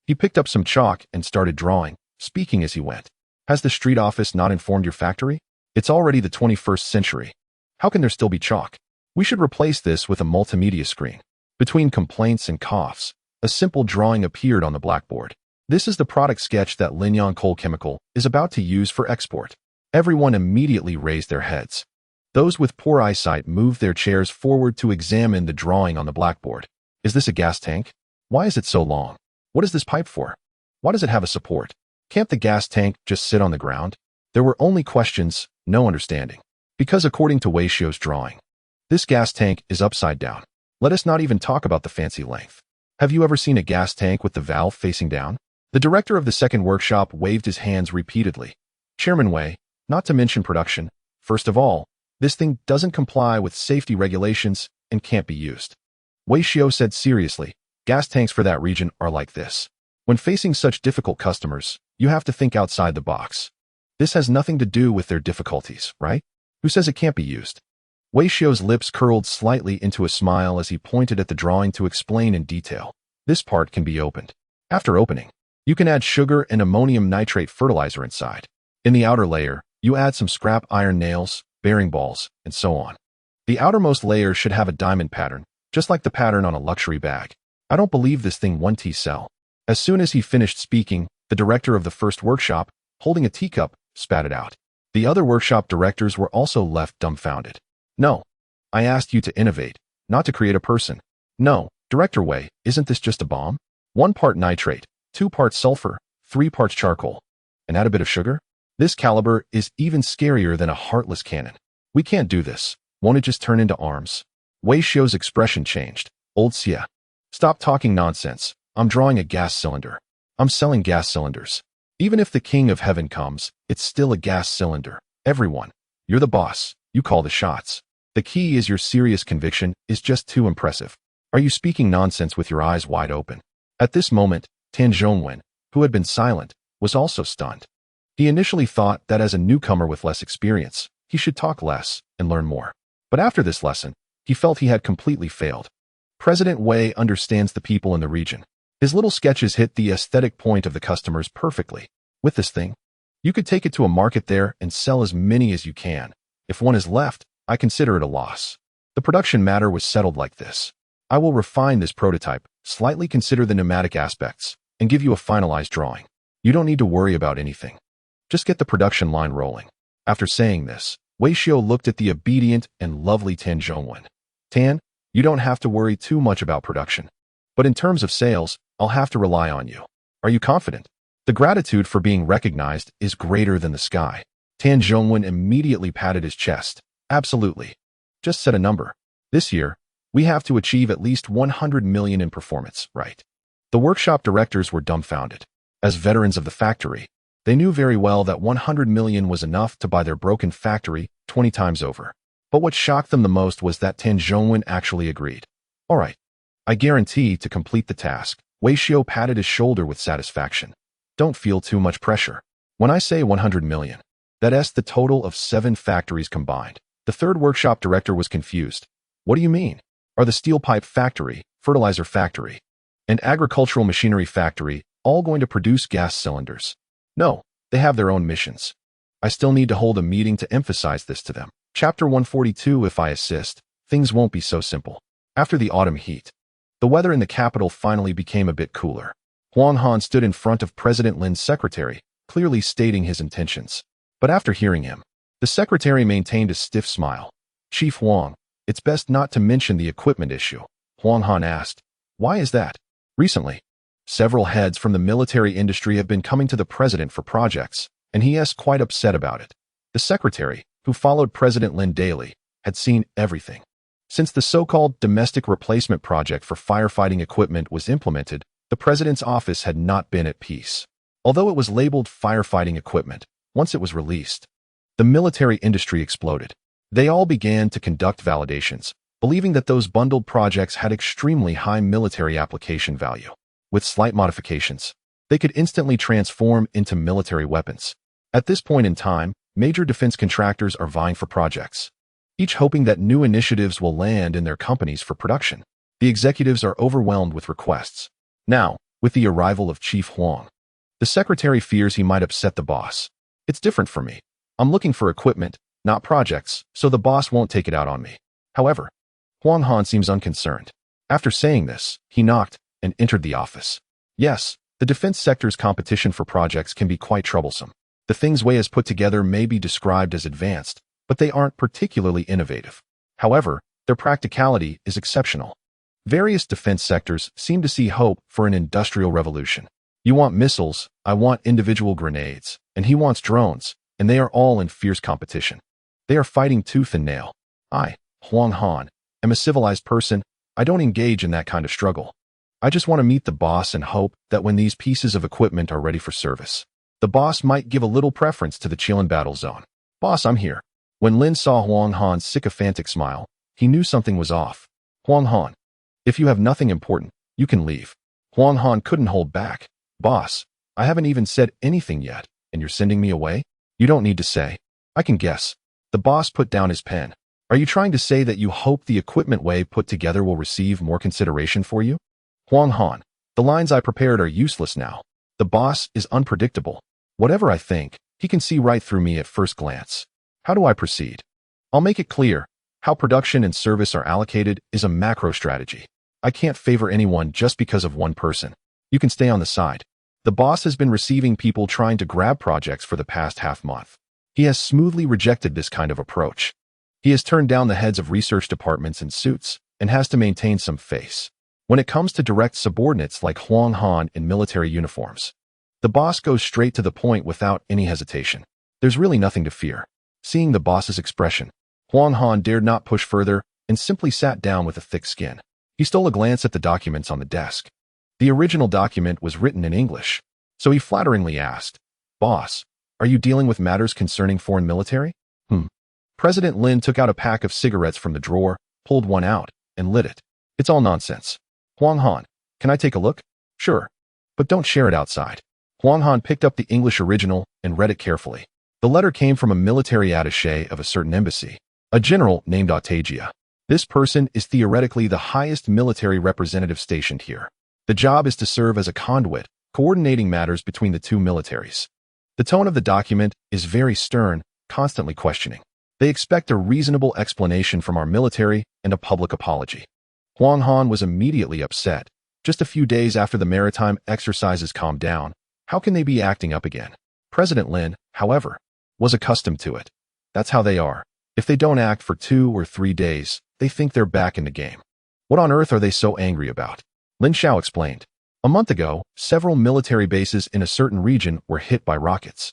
He picked up some chalk and started drawing, speaking as he went. Has the street office not informed your factory? It's already the 21st century. How can there still be chalk? We should replace this with a multimedia screen. Between complaints and coughs, a simple drawing appeared on the blackboard. This is the product sketch that Linyan Coal Chemical is about to use for export. Everyone immediately raised their heads. Those with poor eyesight moved their chairs forward to examine the drawing on the blackboard. Is this a gas tank? Why is it so long? What is this pipe for? Why does it have a support? Can't the gas tank just sit on the ground? There were only questions, no understanding. Because according to Wei Xiu's drawing, this gas tank is upside down. Let us not even talk about the fancy length. Have you ever seen a gas tank with the valve facing down? The director of the second workshop waved his hands repeatedly. Chairman Wei, not to mention production, first of all, this thing doesn't comply with safety regulations and can't be used. Wei Xiu said seriously, gas tanks for that region are like this. When facing such difficult customers, you have to think outside the box. This has nothing to do with their difficulties, right? Who says it can't be used? Wei Xiu's lips curled slightly into a smile as he pointed at the drawing to explain in detail. This part can be opened. After opening, you can add sugar and ammonium nitrate fertilizer inside. In the outer layer, you add some scrap iron nails, bearing balls, and so on. The outermost layer should have a diamond pattern, just like the pattern on a luxury bag. I don't believe this thing won't sell. As soon as he finished speaking, the director of the first workshop, holding a teacup, spat it out. The other workshop directors were also left dumbfounded. No. I asked you to innovate, not to create a person. No, Director Wei, isn't this just a bomb? 1 part nitrate, 2 parts sulfur, 3 parts charcoal. And add a bit of sugar? This caliber is even scarier than a heartless cannon. We can't do this. Won't it just turn into arms? Wei Xiu's expression changed. Old Xia. Stop talking nonsense. I'm drawing a gas cylinder. I'm selling gas cylinders. Even if the king of heaven comes, it's still a gas cylinder. Everyone. You're the boss. You call the shots. The key is your serious conviction is just too impressive. Are you speaking nonsense with your eyes wide open? At this moment, Tan Zhongwen, who had been silent, was also stunned. He initially thought that as a newcomer with less experience, he should talk less and learn more. But after this lesson, he felt he had completely failed. President Wei understands the people in the region. His little sketches hit the aesthetic point of the customers perfectly. With this thing, you could take it to a market there and sell as many as you can. If one is left, I consider it a loss. The production matter was settled like this. I will refine this prototype, slightly consider the pneumatic aspects, and give you a finalized drawing. You don't need to worry about anything. Just get the production line rolling. After saying this, Wei Xiu looked at the obedient and lovely Tan Zhongwen. Tan, you don't have to worry too much about production. But in terms of sales, I'll have to rely on you. Are you confident? The gratitude for being recognized is greater than the sky. Tan Zhongwen immediately patted his chest. Absolutely. Just set a number. This year, we have to achieve at least 100 million in performance, right? The workshop directors were dumbfounded. As veterans of the factory, they knew very well that 100 million was enough to buy their broken factory 20 times over. But what shocked them the most was that Tan Zhongwen actually agreed. All right. I guarantee to complete the task. Wei Xiu patted his shoulder with satisfaction. Don't feel too much pressure. When I say 100 million, that's the total of 7 factories combined. The third workshop director was confused. What do you mean? Are the steel pipe factory, fertilizer factory, and agricultural machinery factory all going to produce gas cylinders? No, they have their own missions. I still need to hold a meeting to emphasize this to them. Chapter 142. If I assist, things won't be so simple. After the autumn heat, the weather in the capital finally became a bit cooler. Huang Han stood in front of President Lin's secretary, clearly stating his intentions. But after hearing him, the secretary maintained a stiff smile. "Chief Huang, it's best not to mention the equipment issue," Huang Han asked. "Why is that?" "Recently, several heads from the military industry have been coming to the president for projects, and he is quite upset about it." The secretary, who followed President Lin daily, had seen everything. Since the so-called domestic replacement project for firefighting equipment was implemented, the president's office had not been at peace. Although it was labeled firefighting equipment, once it was released, the military industry exploded. They all began to conduct validations, believing that those bundled projects had extremely high military application value. With slight modifications, they could instantly transform into military weapons. At this point in time, major defense contractors are vying for projects, each hoping that new initiatives will land in their companies for production. The executives are overwhelmed with requests. Now, with the arrival of Chief Huang, the secretary fears he might upset the boss. "It's different for me. I'm looking for equipment, not projects, so the boss won't take it out on me." However, Huang Han seems unconcerned. After saying this, he knocked and entered the office. Yes, the defense sector's competition for projects can be quite troublesome. The things Wei has put together may be described as advanced, but they aren't particularly innovative. However, their practicality is exceptional. Various defense sectors seem to see hope for an industrial revolution. You want missiles, I want individual grenades, and he wants drones, and they are all in fierce competition. They are fighting tooth and nail. I, Huang Han, am a civilized person. I don't engage in that kind of struggle. I just want to meet the boss and hope that when these pieces of equipment are ready for service, the boss might give a little preference to the Chillin battle zone. "Boss, I'm here." When Lin saw Huang Han's sycophantic smile, he knew something was off. "Huang Han, if you have nothing important, you can leave." Huang Han couldn't hold back. "Boss, I haven't even said anything yet, and you're sending me away?" "You don't need to say. I can guess." The boss put down his pen. "Are you trying to say that you hope the equipment Wei put together will receive more consideration for you?" "Huang Han, the lines I prepared are useless now. The boss is unpredictable. Whatever I think, he can see right through me at first glance. How do I proceed?" "I'll make it clear. How production and service are allocated is a macro strategy. I can't favor anyone just because of one person. You can stay on the side." The boss has been receiving people trying to grab projects for the past half-month. He has smoothly rejected this kind of approach. He has turned down the heads of research departments in suits and has to maintain some face. When it comes to direct subordinates like Huang Han in military uniforms, the boss goes straight to the point without any hesitation. There's really nothing to fear. Seeing the boss's expression, Huang Han dared not push further and simply sat down with a thick skin. He stole a glance at the documents on the desk. The original document was written in English, so he flatteringly asked, "Boss, are you dealing with matters concerning foreign military?" President Lin took out a pack of cigarettes from the drawer, pulled one out, and lit it. "It's all nonsense." "Huang Han, can I take a look?" "Sure, but don't share it outside." Huang Han picked up the English original and read it carefully. The letter came from a military attaché of a certain embassy, a general named Autagia. This person is theoretically the highest military representative stationed here. The job is to serve as a conduit, coordinating matters between the two militaries. The tone of the document is very stern, constantly questioning. They expect a reasonable explanation from our military and a public apology. Huang Han was immediately upset. Just a few days after the maritime exercises calmed down, how can they be acting up again? President Lin, however, was accustomed to it. That's how they are. If they don't act for 2 or 3 days, they think they're back in the game. What on earth are they so angry about? Lin Xiao explained. A month ago, several military bases in a certain region were hit by rockets.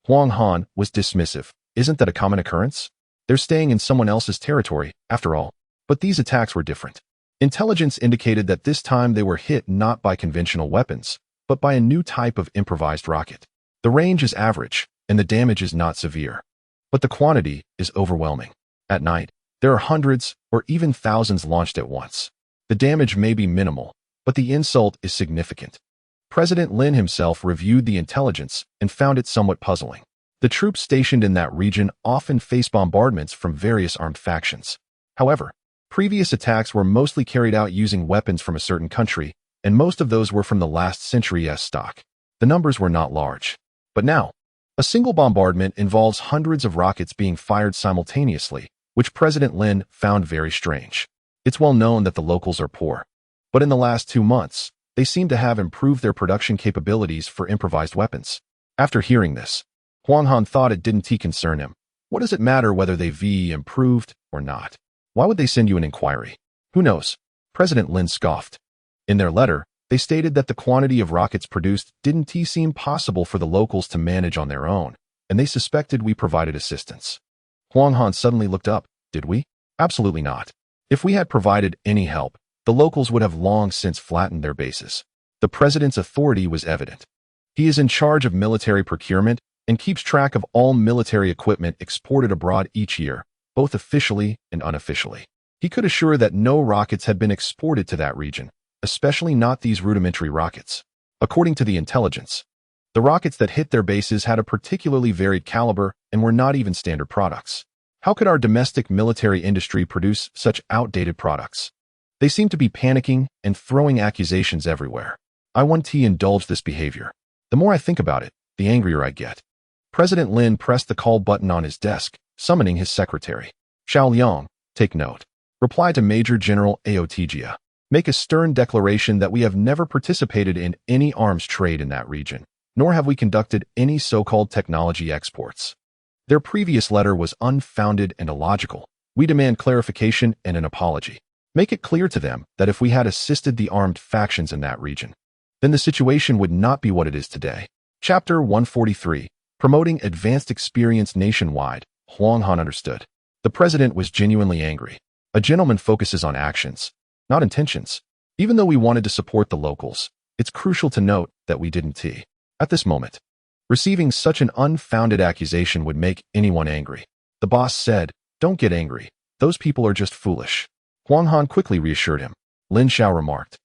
Huang Han was dismissive. Isn't that a common occurrence? They're staying in someone else's territory, after all. But these attacks were different. Intelligence indicated that this time they were hit not by conventional weapons, but by a new type of improvised rocket. The range is average, and the damage is not severe. But the quantity is overwhelming. At night, there are hundreds or even thousands launched at once. The damage may be minimal, but the insult is significant. President Lin himself reviewed the intelligence and found it somewhat puzzling. The troops stationed in that region often face bombardments from various armed factions. However, previous attacks were mostly carried out using weapons from a certain country, and most of those were from the last century's stock. The numbers were not large. But now, a single bombardment involves hundreds of rockets being fired simultaneously, which President Lin found very strange. It's well known that the locals are poor. But in the last 2 months, they seem to have improved their production capabilities for improvised weapons. After hearing this, Huang Han thought it didn't concern him. What does it matter whether they've improved or not? Why would they send you an inquiry? Who knows? President Lin scoffed. In their letter, they stated that the quantity of rockets produced didn't seem possible for the locals to manage on their own, and they suspected we provided assistance. Huang Han suddenly looked up. Did we? Absolutely not. If we had provided any help, the locals would have long since flattened their bases. The president's authority was evident. He is in charge of military procurement and keeps track of all military equipment exported abroad each year, both officially and unofficially. He could assure that no rockets had been exported to that region, especially not these rudimentary rockets. According to the intelligence, the rockets that hit their bases had a particularly varied caliber and were not even standard products. How could our domestic military industry produce such outdated products? They seem to be panicking and throwing accusations everywhere. I want to indulge this behavior. The more I think about it, the angrier I get. President Lin pressed the call button on his desk, summoning his secretary. Xiao Liang, take note. Reply to Major General Aotigia. Make a stern declaration that we have never participated in any arms trade in that region, nor have we conducted any so-called technology exports. Their previous letter was unfounded and illogical. We demand clarification and an apology. Make it clear to them that if we had assisted the armed factions in that region, then the situation would not be what it is today. Chapter 143. Promoting Advanced Experience Nationwide. Huang Han understood. The president was genuinely angry. A gentleman focuses on actions, not intentions. Even though we wanted to support the locals, it's crucial to note that we didn't. At this moment, receiving such an unfounded accusation would make anyone angry. The boss said, "Don't get angry. Those people are just foolish." Huang Han quickly reassured him. Lin Xiao remarked,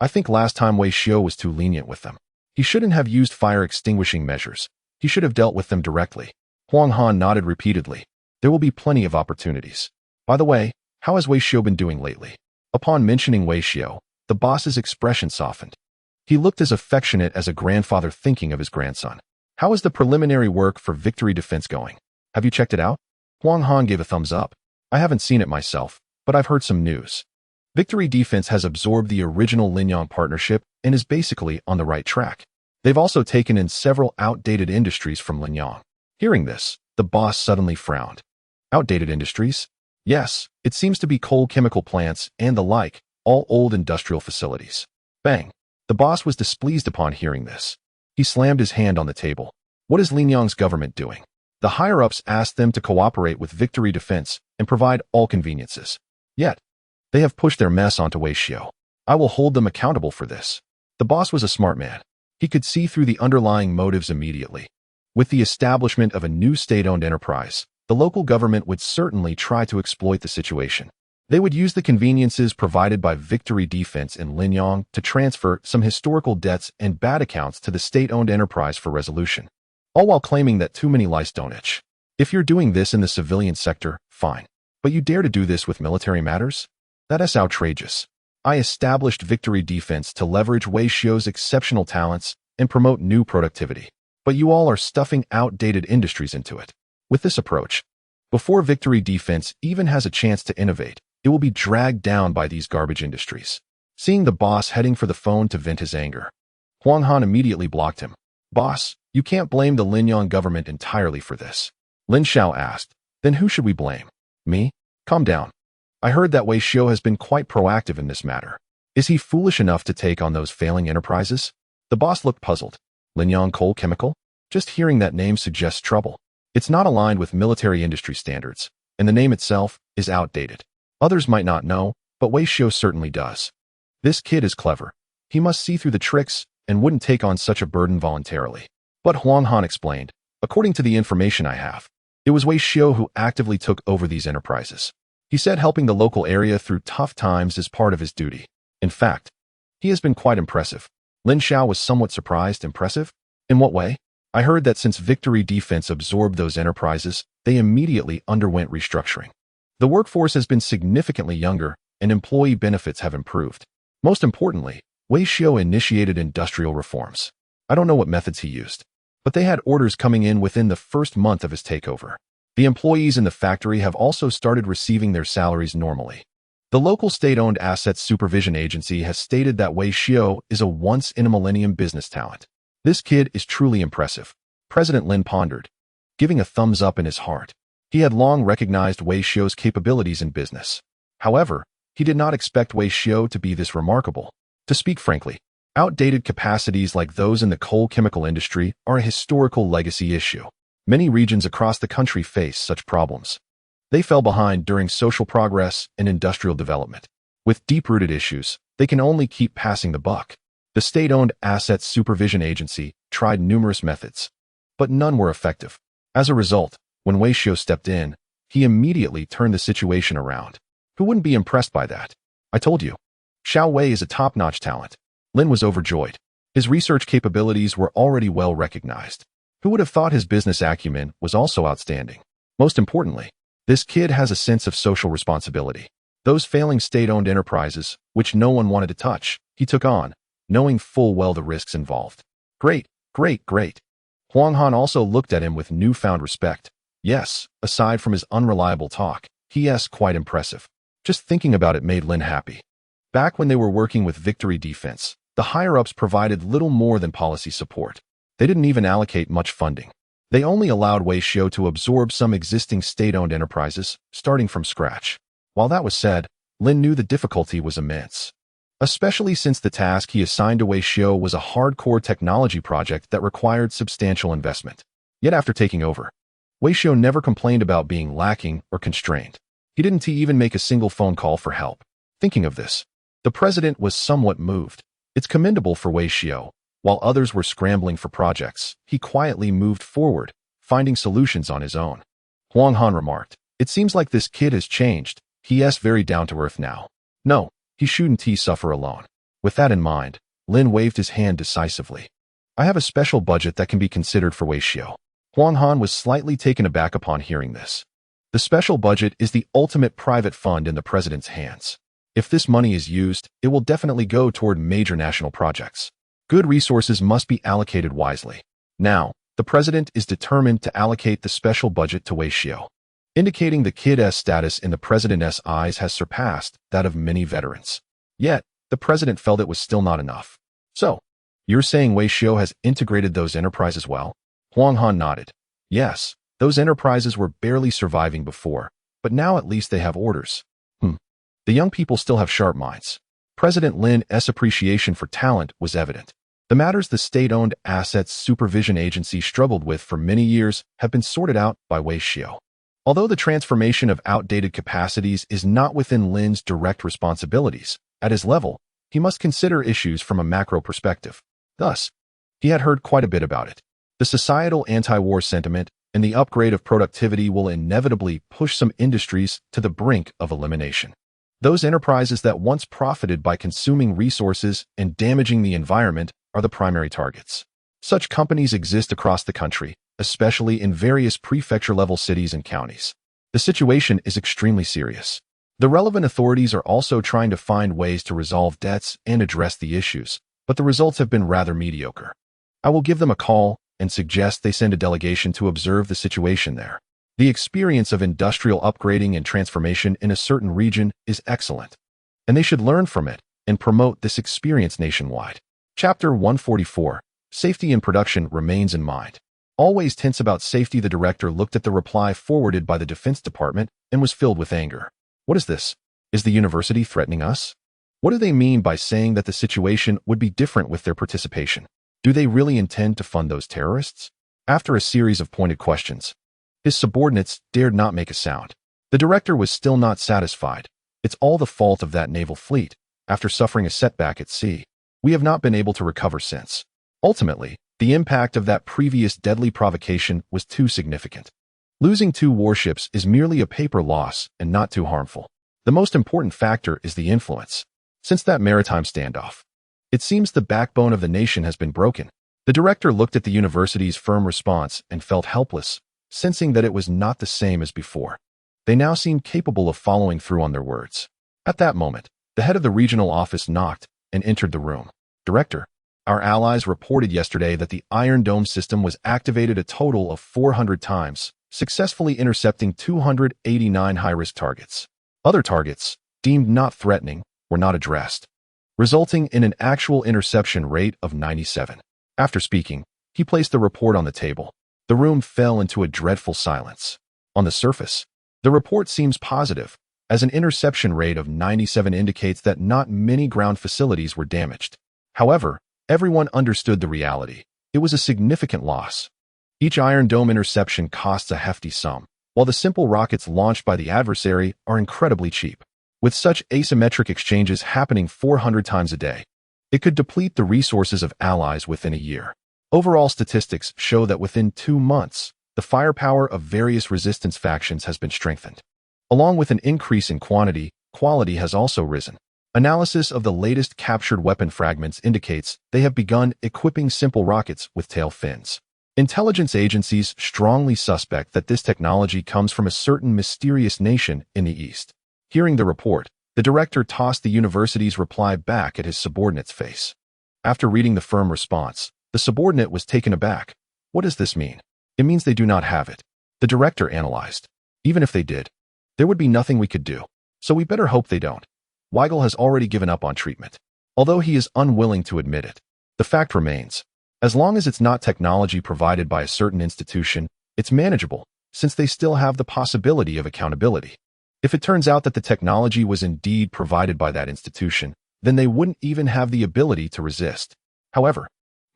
"I think last time Wei Xiu was too lenient with them. He shouldn't have used fire extinguishing measures. He should have dealt with them directly." Huang Han nodded repeatedly. There will be plenty of opportunities. By the way, how has Wei Xiu been doing lately? Upon mentioning Wei Xiu, the boss's expression softened. He looked as affectionate as a grandfather thinking of his grandson. How is the preliminary work for Victory Defense going? Have you checked it out? Huang Han gave a thumbs up. I haven't seen it myself, but I've heard some news. Victory Defense has absorbed the original Linyang partnership and is basically on the right track. They've also taken in several outdated industries from Linyang. Hearing this, the boss suddenly frowned. Outdated industries? Yes, it seems to be coal chemical plants and the like, all old industrial facilities. Bang. The boss was displeased upon hearing this. He slammed his hand on the table. What is Linyang's government doing? The higher-ups asked them to cooperate with Victory Defense and provide all conveniences. Yet, they have pushed their mess onto Wei Xiu. I will hold them accountable for this. The boss was a smart man. He could see through the underlying motives immediately. With the establishment of a new state-owned enterprise, the local government would certainly try to exploit the situation. They would use the conveniences provided by Victory Defense in Linyang to transfer some historical debts and bad accounts to the state-owned enterprise for resolution, all while claiming that too many lice don't itch. If you're doing this in the civilian sector, fine. But you dare to do this with military matters? That is outrageous. I established Victory Defense to leverage Wei Xiu's exceptional talents and promote new productivity. But you all are stuffing outdated industries into it. With this approach, before Victory Defense even has a chance to innovate, it will be dragged down by these garbage industries. Seeing the boss heading for the phone to vent his anger, Huang Han immediately blocked him. Boss, you can't blame the Linyang government entirely for this. Lin Xiao asked, then who should we blame? Me? Calm down. I heard that Wei Xiu has been quite proactive in this matter. Is he foolish enough to take on those failing enterprises? The boss looked puzzled. Linyang Coal Chemical? Just hearing that name suggests trouble. It's not aligned with military industry standards, and the name itself is outdated. Others might not know, but Wei Xiu certainly does. This kid is clever. He must see through the tricks and wouldn't take on such a burden voluntarily. But Huang Han explained, according to the information I have, it was Wei Xiu who actively took over these enterprises. He said helping the local area through tough times is part of his duty. In fact, he has been quite impressive. Lin Xiao was somewhat surprised. Impressive? In what way? I heard that since Victory Defense absorbed those enterprises, they immediately underwent restructuring. The workforce has been significantly younger, and employee benefits have improved. Most importantly, Wei Xiu initiated industrial reforms. I don't know what methods he used, but they had orders coming in within the first month of his takeover. The employees in the factory have also started receiving their salaries normally. The local state-owned assets supervision agency has stated that Wei Xiao is a once-in-a-millennium business talent. This kid is truly impressive, President Lin pondered, giving a thumbs up in his heart. He had long recognized Wei Xiao's capabilities in business. However, he did not expect Wei Xiao to be this remarkable. To speak frankly, outdated capacities like those in the coal chemical industry are a historical legacy issue. Many regions across the country face such problems. They fell behind during social progress and industrial development. With deep-rooted issues, they can only keep passing the buck. The state-owned assets supervision agency tried numerous methods, but none were effective. As a result, when Wei Xiao stepped in, he immediately turned the situation around. Who wouldn't be impressed by that? I told you. Xiao Wei is a top-notch talent. Lin was overjoyed. His research capabilities were already well recognized. Who would have thought his business acumen was also outstanding? Most importantly, this kid has a sense of social responsibility. Those failing state-owned enterprises, which no one wanted to touch, he took on, knowing full well the risks involved. Great, great, great. Huang Han also looked at him with newfound respect. Yes, aside from his unreliable talk, he is quite impressive. Just thinking about it made Lin happy. Back when they were working with Victory Defense, the higher-ups provided little more than policy support. They didn't even allocate much funding. They only allowed Wei Xiao to absorb some existing state-owned enterprises, starting from scratch. While that was said, Lin knew the difficulty was immense. Especially since the task he assigned to Wei Xiao was a hardcore technology project that required substantial investment. Yet after taking over, Wei Xiao never complained about being lacking or constrained. He didn't even make a single phone call for help. Thinking of this, the president was somewhat moved. It's commendable for Wei Xiao. While others were scrambling for projects, he quietly moved forward, finding solutions on his own. Huang Han remarked, "It seems like this kid has changed. He is very down-to-earth now. No, he shouldn't suffer alone." With that in mind, Lin waved his hand decisively. "I have a special budget that can be considered for Wei Xiao." Huang Han was slightly taken aback upon hearing this. The special budget is the ultimate private fund in the president's hands. If this money is used, it will definitely go toward major national projects. Good resources must be allocated wisely. Now, the president is determined to allocate the special budget to Wei Xiao, indicating the kid's status in the president's eyes has surpassed that of many veterans. Yet, the president felt it was still not enough. "So, you're saying Wei Xiao has integrated those enterprises well?" Huang Han nodded. "Yes, those enterprises were barely surviving before, but now at least they have orders." The young people still have sharp minds. President Lin's appreciation for talent was evident. The matters the state-owned assets supervision agency struggled with for many years have been sorted out by Wei Xiao. Although the transformation of outdated capacities is not within Lin's direct responsibilities, at his level, he must consider issues from a macro perspective. Thus, he had heard quite a bit about it. The societal anti-war sentiment and the upgrade of productivity will inevitably push some industries to the brink of elimination. Those enterprises that once profited by consuming resources and damaging the environment are the primary targets. Such companies exist across the country, especially in various prefecture-level cities and counties. The situation is extremely serious. The relevant authorities are also trying to find ways to resolve debts and address the issues, but the results have been rather mediocre. I will give them a call and suggest they send a delegation to observe the situation there. The experience of industrial upgrading and transformation in a certain region is excellent, and they should learn from it and promote this experience nationwide. Chapter 144. Safety in production remains in mind. Always tense about safety, the director looked at the reply forwarded by the Defense Department and was filled with anger. What is this? Is the university threatening us? What do they mean by saying that the situation would be different with their participation? Do they really intend to fund those terrorists? After a series of pointed questions, his subordinates dared not make a sound. The director was still not satisfied. It's all the fault of that naval fleet. After suffering a setback at sea, we have not been able to recover since. Ultimately, the impact of that previous deadly provocation was too significant. Losing 2 warships is merely a paper loss and not too harmful. The most important factor is the influence. Since that maritime standoff, it seems the backbone of the nation has been broken. The director looked at the university's firm response and felt helpless, sensing that it was not the same as before. They now seemed capable of following through on their words. At that moment, the head of the regional office knocked and entered the room. "Director, our allies reported yesterday that the Iron Dome system was activated a total of 400 times, successfully intercepting 289 high-risk targets. Other targets, deemed not threatening, were not addressed, resulting in an actual interception rate of 97. After speaking, he placed the report on the table. The room fell into a dreadful silence. On the surface, the report seems positive, as an interception rate of 97 indicates that not many ground facilities were damaged. However, everyone understood the reality. It was a significant loss. Each Iron Dome interception costs a hefty sum, while the simple rockets launched by the adversary are incredibly cheap. With such asymmetric exchanges happening 400 times a day, it could deplete the resources of allies within a year. Overall statistics show that within 2 months, the firepower of various resistance factions has been strengthened. Along with an increase in quantity, quality has also risen. Analysis of the latest captured weapon fragments indicates they have begun equipping simple rockets with tail fins. Intelligence agencies strongly suspect that this technology comes from a certain mysterious nation in the East. Hearing the report, the director tossed the university's reply back at his subordinate's face. After reading the firm response, the subordinate was taken aback. What does this mean? It means they do not have it. The director analyzed. Even if they did, there would be nothing we could do. So we better hope they don't. Weigel has already given up on treatment. Although he is unwilling to admit it, the fact remains. As long as it's not technology provided by a certain institution, it's manageable, since they still have the possibility of accountability. If it turns out that the technology was indeed provided by that institution, then they wouldn't even have the ability to resist. However,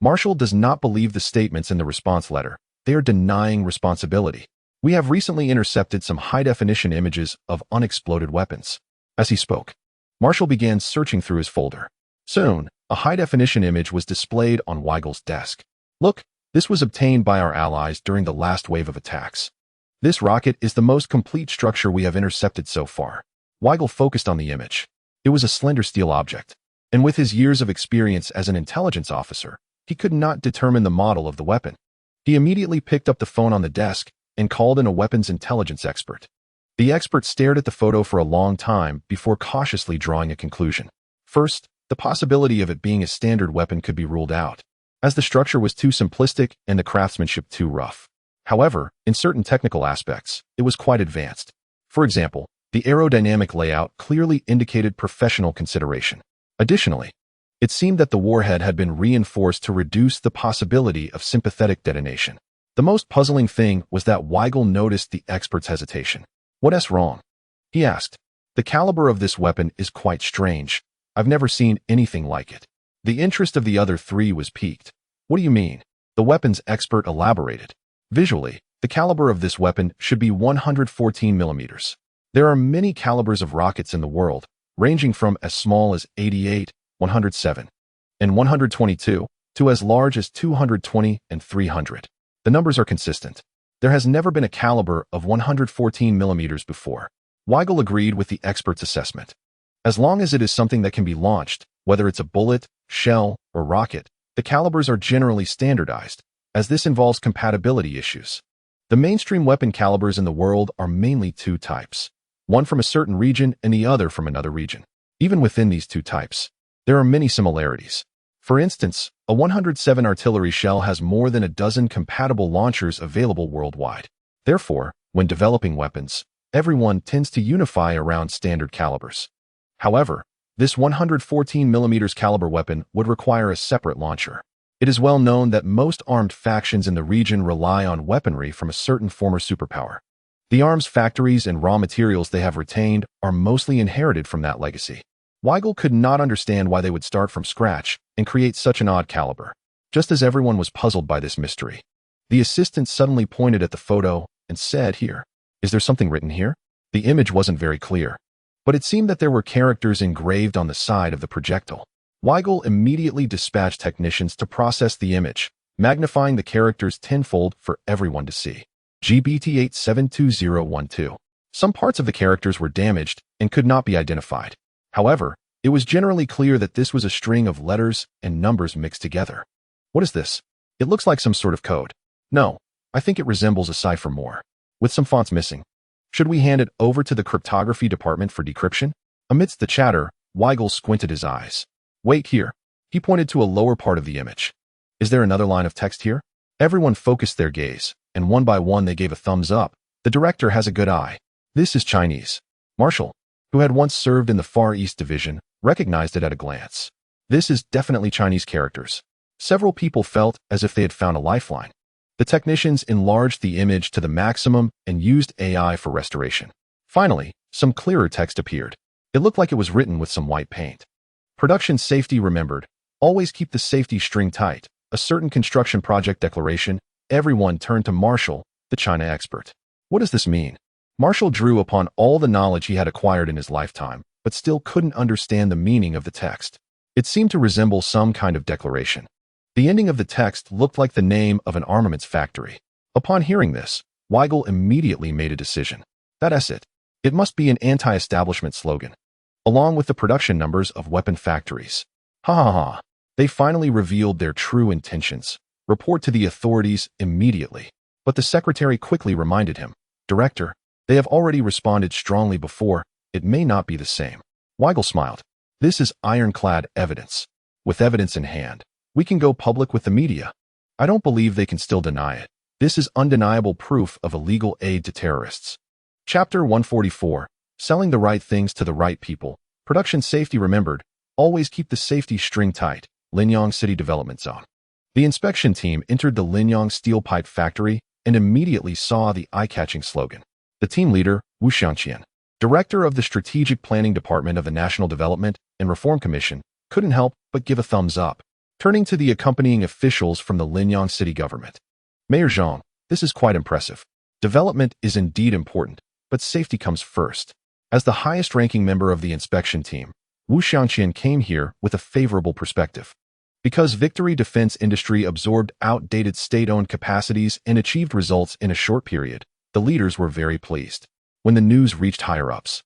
Marshall does not believe the statements in the response letter. They are denying responsibility. We have recently intercepted some high-definition images of unexploded weapons. As he spoke, Marshall began searching through his folder. Soon, a high-definition image was displayed on Weigel's desk. Look, this was obtained by our allies during the last wave of attacks. This rocket is the most complete structure we have intercepted so far. Weigel focused on the image. It was a slender steel object, and with his years of experience as an intelligence officer, he could not determine the model of the weapon. He immediately picked up the phone on the desk and called in a weapons intelligence expert. The expert stared at the photo for a long time before cautiously drawing a conclusion. First, the possibility of it being a standard weapon could be ruled out, as the structure was too simplistic and the craftsmanship too rough. However, in certain technical aspects, it was quite advanced. For example, the aerodynamic layout clearly indicated professional consideration. Additionally, it seemed that the warhead had been reinforced to reduce the possibility of sympathetic detonation. The most puzzling thing was that Weigel noticed the expert's hesitation. What's wrong? He asked. The caliber of this weapon is quite strange. I've never seen anything like it. The interest of the other three was piqued. What do you mean? The weapons expert elaborated. Visually, the caliber of this weapon should be 114 millimeters. There are many calibers of rockets in the world, ranging from as small as 88, 107, and 122, to as large as 220 and 300. The numbers are consistent. There has never been a caliber of 114 millimeters before. Weigel agreed with the expert's assessment. As long as it is something that can be launched, whether it's a bullet, shell, or rocket, the calibers are generally standardized, as this involves compatibility issues. The mainstream weapon calibers in the world are mainly two types, one from a certain region and the other from another region. Even within these two types, there are many similarities. For instance, a 107 artillery shell has more than a dozen compatible launchers available worldwide. Therefore, when developing weapons, everyone tends to unify around standard calibers. However, this 114 mm caliber weapon would require a separate launcher. It is well known that most armed factions in the region rely on weaponry from a certain former superpower. The arms factories and raw materials they have retained are mostly inherited from that legacy. Weigel could not understand why they would start from scratch and create such an odd caliber. Just as everyone was puzzled by this mystery, the assistant suddenly pointed at the photo and said, "Here. Is there something written here?" The image wasn't very clear, but it seemed that there were characters engraved on the side of the projectile. Weigel immediately dispatched technicians to process the image, magnifying the characters tenfold for everyone to see. GBT872012. Some parts of the characters were damaged and could not be identified. However, it was generally clear that this was a string of letters and numbers mixed together. What is this? It looks like some sort of code. No, I think it resembles a cipher more, with some fonts missing. Should we hand it over to the cryptography department for decryption? Amidst the chatter, Weigel squinted his eyes. Wait here. He pointed to a lower part of the image. Is there another line of text here? Everyone focused their gaze, and one by one they gave a thumbs up. The director has a good eye. This is Chinese. Marshall, who had once served in the Far East Division, recognized it at a glance. This is definitely Chinese characters. Several people felt as if they had found a lifeline. The technicians enlarged the image to the maximum and used AI for restoration. Finally, some clearer text appeared. It looked like it was written with some white paint. Production safety remembered. Always keep the safety string tight. A certain construction project declaration. Everyone turned to Marshall, the China expert. What does this mean? Marshall drew upon all the knowledge he had acquired in his lifetime, but still couldn't understand the meaning of the text. It seemed to resemble some kind of declaration. The ending of the text looked like the name of an armaments factory. Upon hearing this, Weigel immediately made a decision. That's it. It must be an anti-establishment slogan, along with the production numbers of weapon factories. Ha ha ha. They finally revealed their true intentions. Report to the authorities immediately. But the secretary quickly reminded him, Director, they have already responded strongly before. It may not be the same. Weigel smiled. This is ironclad evidence. With evidence in hand, we can go public with the media. I don't believe they can still deny it. This is undeniable proof of illegal aid to terrorists. Chapter 144. Selling the right things to the right people. Production safety remembered. Always keep the safety string tight. Linyang City Development Zone. The inspection team entered the Linyang steel pipe factory and immediately saw the eye-catching slogan. The team leader, Wu Xiangqian, director of the Strategic Planning Department of the National Development and Reform Commission, couldn't help but give a thumbs up, turning to the accompanying officials from the Linyang city government. Mayor Zhang, this is quite impressive. Development is indeed important, but safety comes first. As the highest-ranking member of the inspection team, Wu Xiangqian came here with a favorable perspective. Because Victory Defense Industry absorbed outdated state-owned capacities and achieved results in a short period, the leaders were very pleased. When the news reached higher-ups,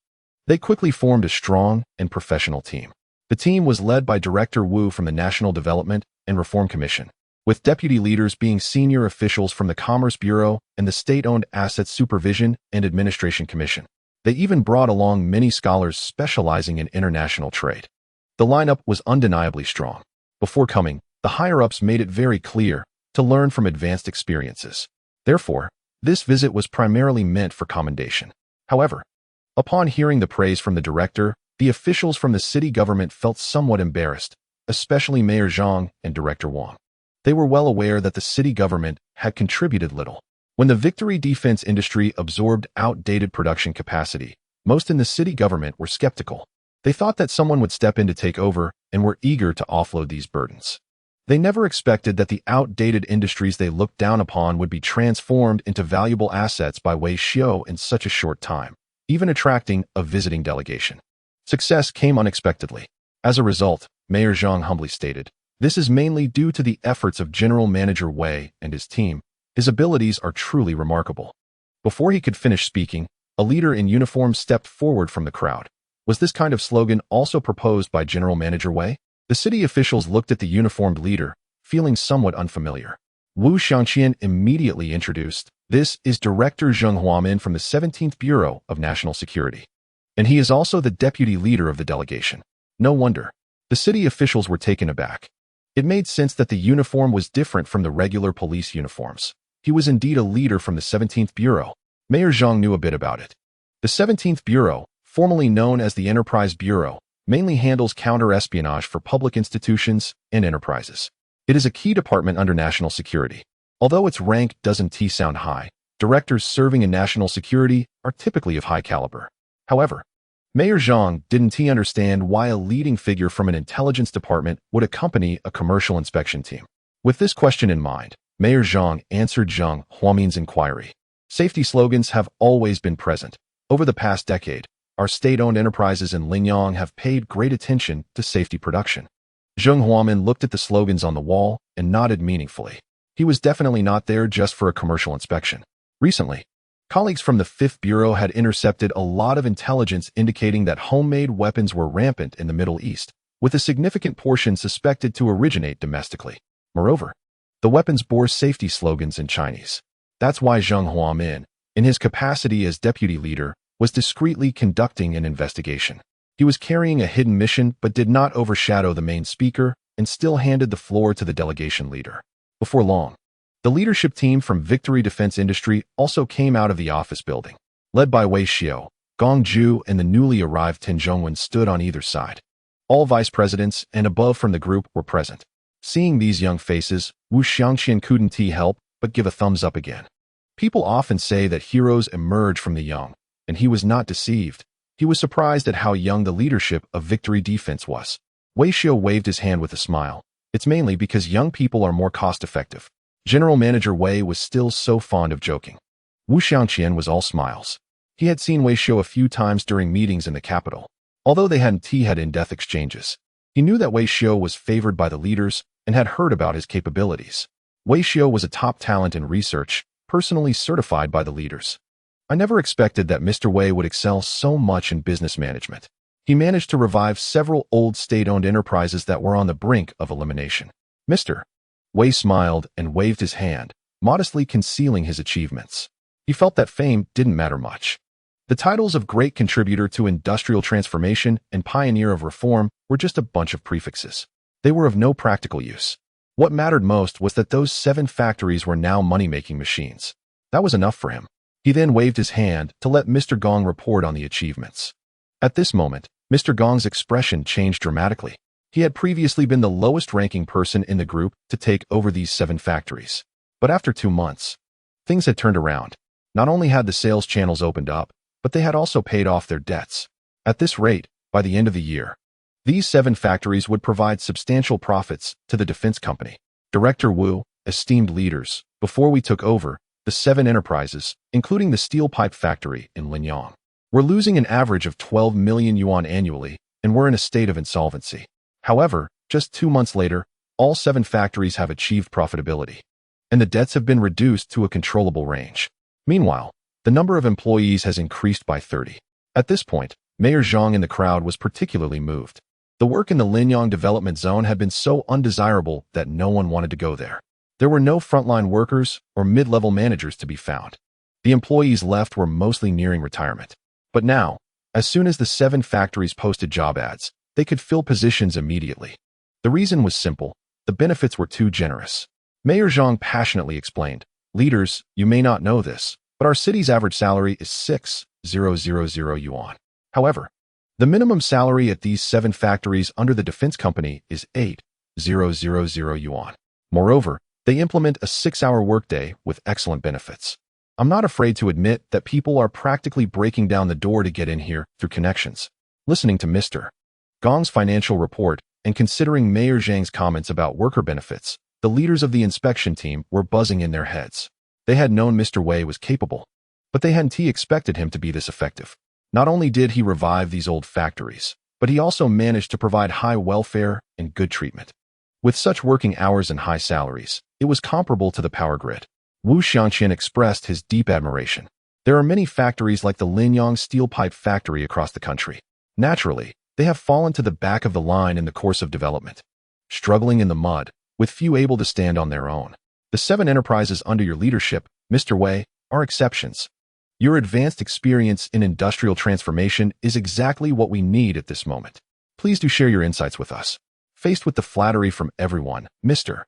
they quickly formed a strong and professional team. The team was led by Director Wu from the National Development and Reform Commission, with deputy leaders being senior officials from the Commerce Bureau and the State-Owned Assets Supervision and Administration Commission. They even brought along many scholars specializing in international trade. The lineup was undeniably strong. Before coming, the higher-ups made it very clear to learn from advanced experiences. Therefore, this visit was primarily meant for commendation. However, upon hearing the praise from the director, the officials from the city government felt somewhat embarrassed, especially Mayor Zhang and Director Wang. They were well aware that the city government had contributed little. When the Victory Defense Industry absorbed outdated production capacity, most in the city government were skeptical. They thought that someone would step in to take over and were eager to offload these burdens. They never expected that the outdated industries they looked down upon would be transformed into valuable assets by Wei Xiao in such a short time, even attracting a visiting delegation. Success came unexpectedly. As a result, Mayor Zhang humbly stated, this is mainly due to the efforts of General Manager Wei and his team. His abilities are truly remarkable. Before he could finish speaking, a leader in uniform stepped forward from the crowd. Was this kind of slogan also proposed by General Manager Wei? The city officials looked at the uniformed leader, feeling somewhat unfamiliar. Wu Xiangqian immediately introduced, this is Director Zheng Huamin from the 17th Bureau of National Security. And he is also the deputy leader of the delegation. No wonder. The city officials were taken aback. It made sense that the uniform was different from the regular police uniforms. He was indeed a leader from the 17th Bureau. Mayor Zhang knew a bit about it. The 17th Bureau, formerly known as the Enterprise Bureau, mainly handles counter-espionage for public institutions and enterprises. It is a key department under national security. Although its rank doesn't sound high, directors serving in national security are typically of high caliber. However, Mayor Zhang didn't understand why a leading figure from an intelligence department would accompany a commercial inspection team. With this question in mind, Mayor Zhang answered Zheng Huamin's inquiry. Safety slogans have always been present. Over the past decade, our state-owned enterprises in Linyang have paid great attention to safety production. Zheng Huamin looked at the slogans on the wall and nodded meaningfully. He was definitely not there just for a commercial inspection. Recently, colleagues from the 5th Bureau had intercepted a lot of intelligence indicating that homemade weapons were rampant in the Middle East, with a significant portion suspected to originate domestically. Moreover, the weapons bore safety slogans in Chinese. That's why Zheng Huamin, in his capacity as deputy leader, was discreetly conducting an investigation. He was carrying a hidden mission but did not overshadow the main speaker and still handed the floor to the delegation leader. Before long, the leadership team from Victory Defense Industry also came out of the office building. Led by Wei Xiao, Gong Ju and the newly arrived Tin Zhongwen stood on either side. All vice presidents and above from the group were present. Seeing these young faces, Wu Xiangqian couldn't help but give a thumbs up again. People often say that heroes emerge from the young, and he was not deceived. He was surprised at how young the leadership of Victory Defense was. Wei Xiao waved his hand with a smile. It's mainly because young people are more cost-effective. General Manager Wei was still so fond of joking. Wu Xiangqian was all smiles. He had seen Wei Xiao a few times during meetings in the capital. Although they hadn't had in-depth exchanges, he knew that Wei Xiao was favored by the leaders and had heard about his capabilities. Wei Xiao was a top talent in research, personally certified by the leaders. I never expected that Mr. Wei would excel so much in business management. He managed to revive several old state-owned enterprises that were on the brink of elimination. Mr. Wei smiled and waved his hand, modestly concealing his achievements. He felt that fame didn't matter much. The titles of great contributor to industrial transformation and pioneer of reform were just a bunch of prefixes. They were of no practical use. What mattered most was that those 7 factories were now money-making machines. That was enough for him. He then waved his hand to let Mr. Gong report on the achievements. At this moment, Mr. Gong's expression changed dramatically. He had previously been the lowest-ranking person in the group to take over these 7 factories. But after 2 months, things had turned around. Not only had the sales channels opened up, but they had also paid off their debts. At this rate, by the end of the year, these 7 factories would provide substantial profits to the defense company. Director Wu, esteemed leaders, before we took over, the 7 enterprises, including the steel pipe factory in Linyang, were losing an average of 12 million yuan annually and were in a state of insolvency. However, just 2 months later, all 7 factories have achieved profitability, and the debts have been reduced to a controllable range. Meanwhile, the number of employees has increased by 30. At this point, Mayor Zhang in the crowd was particularly moved. The work in the Linyang development zone had been so undesirable that no one wanted to go there. There were no frontline workers or mid-level managers to be found. The employees left were mostly nearing retirement. But now, as soon as the 7 factories posted job ads, they could fill positions immediately. The reason was simple. The benefits were too generous. Mayor Zhang passionately explained, "Leaders, you may not know this, but our city's average salary is 6,000 yuan. However, the minimum salary at these 7 factories under the defense company is 8,000 yuan. Moreover, they implement a 6-hour workday with excellent benefits. I'm not afraid to admit that people are practically breaking down the door to get in here through connections." Listening to Mr. Gong's financial report and considering Mayor Zhang's comments about worker benefits, the leaders of the inspection team were buzzing in their heads. They had known Mr. Wei was capable, but they hadn't expected him to be this effective. Not only did he revive these old factories, but he also managed to provide high welfare and good treatment. With such working hours and high salaries, it was comparable to the power grid. Wu Xiangqian expressed his deep admiration. There are many factories like the Linyang steel pipe factory across the country. Naturally, they have fallen to the back of the line in the course of development, struggling in the mud, with few able to stand on their own. The 7 enterprises under your leadership, Mr. Wei, are exceptions. Your advanced experience in industrial transformation is exactly what we need at this moment. Please do share your insights with us. Faced with the flattery from everyone, Mr.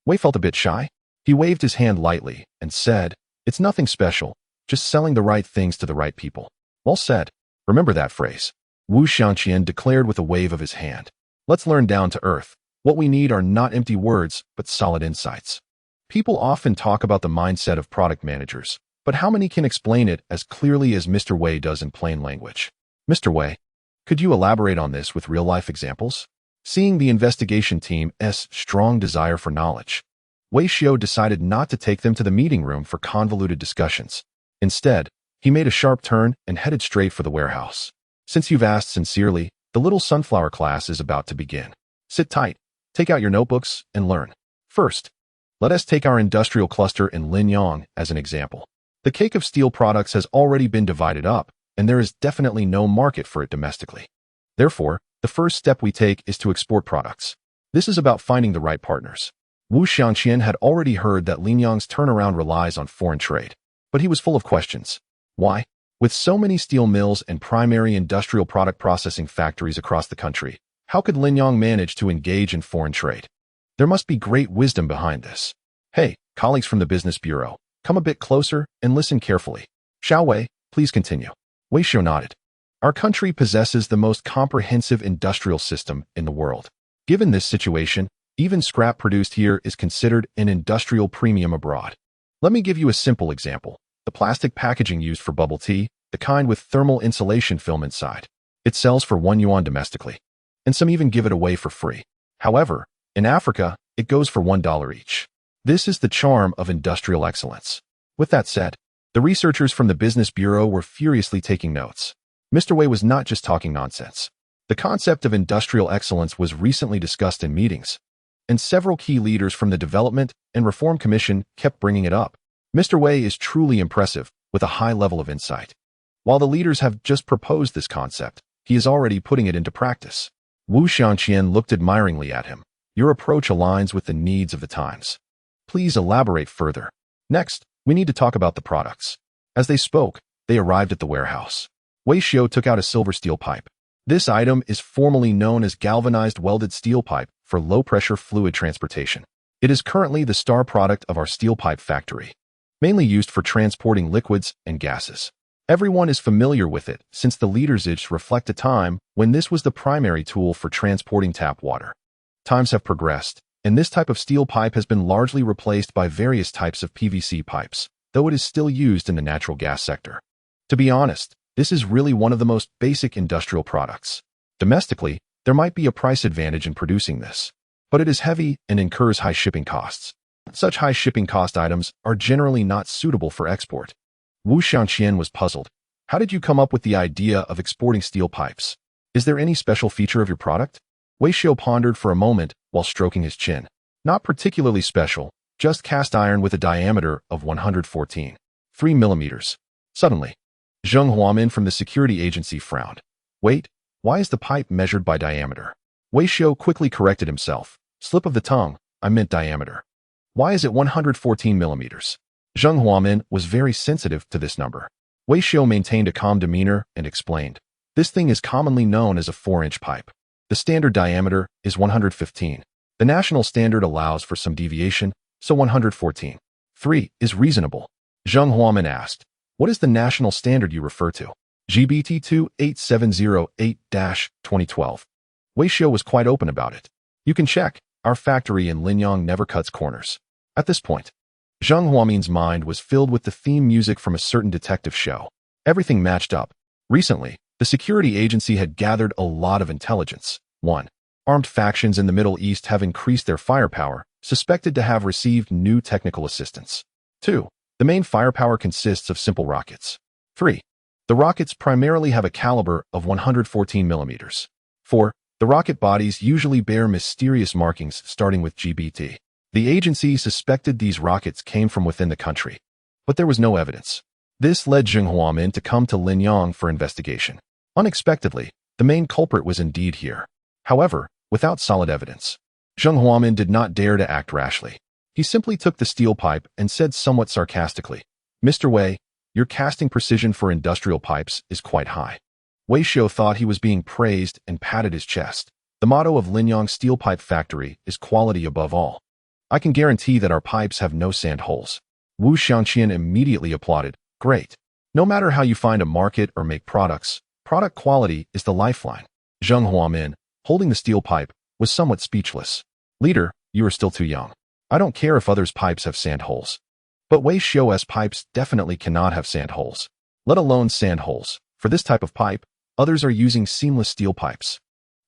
Wei felt a bit shy. He waved his hand lightly and said, "It's nothing special, just selling the right things to the right people." Well said. Remember that phrase. Wu Xiangqian declared with a wave of his hand. Let's learn down to earth. What we need are not empty words, but solid insights. People often talk about the mindset of product managers, but how many can explain it as clearly as Mr. Wei does in plain language? Mr. Wei, could you elaborate on this with real-life examples? Seeing the investigation team's strong desire for knowledge, Wei Xiao decided not to take them to the meeting room for convoluted discussions. Instead, he made a sharp turn and headed straight for the warehouse. Since you've asked sincerely, the little sunflower class is about to begin. Sit tight, take out your notebooks, and learn. First, let us take our industrial cluster in Linyang as an example. The cake of steel products has already been divided up, and there is definitely no market for it domestically. Therefore, the first step we take is to export products. This is about finding the right partners. Wu Xiangqian had already heard that Linyang's turnaround relies on foreign trade, but he was full of questions. Why? With so many steel mills and primary industrial product processing factories across the country, how could Linyang manage to engage in foreign trade? There must be great wisdom behind this. Hey, colleagues from the Business Bureau, come a bit closer and listen carefully. Xiao Wei, please continue. Wei Xiao nodded. Our country possesses the most comprehensive industrial system in the world. Given this situation, even scrap produced here is considered an industrial premium abroad. Let me give you a simple example. The plastic packaging used for bubble tea, the kind with thermal insulation film inside. It sells for 1 yuan domestically, and some even give it away for free. However, in Africa, it goes for $1 each. This is the charm of industrial excellence. With that said, the researchers from the Business Bureau were furiously taking notes. Mr. Wei was not just talking nonsense. The concept of industrial excellence was recently discussed in meetings, and several key leaders from the Development and Reform Commission kept bringing it up. Mr. Wei is truly impressive, with a high level of insight. While the leaders have just proposed this concept, he is already putting it into practice. Wu Xiangqian looked admiringly at him. Your approach aligns with the needs of the times. Please elaborate further. Next, we need to talk about the products. As they spoke, they arrived at the warehouse. Wei Xiao took out a silver steel pipe. This item is formally known as galvanized welded steel pipe for low-pressure fluid transportation. It is currently the star product of our steel pipe factory, mainly used for transporting liquids and gases. Everyone is familiar with it since the leaders reflect a time when this was the primary tool for transporting tap water. Times have progressed, and this type of steel pipe has been largely replaced by various types of PVC pipes, though it is still used in the natural gas sector. To be honest, this is really one of the most basic industrial products. Domestically, there might be a price advantage in producing this, but it is heavy and incurs high shipping costs. Such high shipping cost items are generally not suitable for export. Wu Xiangqian was puzzled. How did you come up with the idea of exporting steel pipes? Is there any special feature of your product? Wei Xiao pondered for a moment while stroking his chin. Not particularly special, just cast iron with a diameter of 114.3 millimeters. Suddenly, Zheng Huamin from the security agency frowned. Wait, why is the pipe measured by diameter? Wei Xiao quickly corrected himself. Slip of the tongue, I meant diameter. Why is it 114 millimeters? Zheng Huamin was very sensitive to this number. Wei Xiao maintained a calm demeanor and explained. This thing is commonly known as a 4-inch pipe. The standard diameter is 115. The national standard allows for some deviation, so 114.3 is reasonable. Zheng Huamin asked, what is the national standard you refer to? GBT 28708-2012. Wei Xiao was quite open about it. You can check, our factory in Linyang never cuts corners. At this point, Zheng Huamin's mind was filled with the theme music from a certain detective show. Everything matched up. Recently, the security agency had gathered a lot of intelligence. 1. Armed factions in the Middle East have increased their firepower, suspected to have received new technical assistance. 2. The main firepower consists of simple rockets. 3. The rockets primarily have a caliber of 114 millimeters. 4. The rocket bodies usually bear mysterious markings starting with GBT. The agency suspected these rockets came from within the country, but there was no evidence. This led Zheng Huamin to come to Linyang for investigation. Unexpectedly, the main culprit was indeed here. However, without solid evidence, Zheng Huamin did not dare to act rashly. He simply took the steel pipe and said somewhat sarcastically, Mr. Wei, your casting precision for industrial pipes is quite high. Wei Xiao thought he was being praised and patted his chest. The motto of Linyang Steel Pipe Factory is quality above all. I can guarantee that our pipes have no sand holes. Wu Xiangqian immediately applauded. Great. No matter how you find a market or make products, product quality is the lifeline. Zheng Huamin, holding the steel pipe, was somewhat speechless. Leader, you are still too young. I don't care if others' pipes have sand holes. But Wei Xiao's pipes definitely cannot have sand holes. Let alone sand holes. For this type of pipe, others are using seamless steel pipes.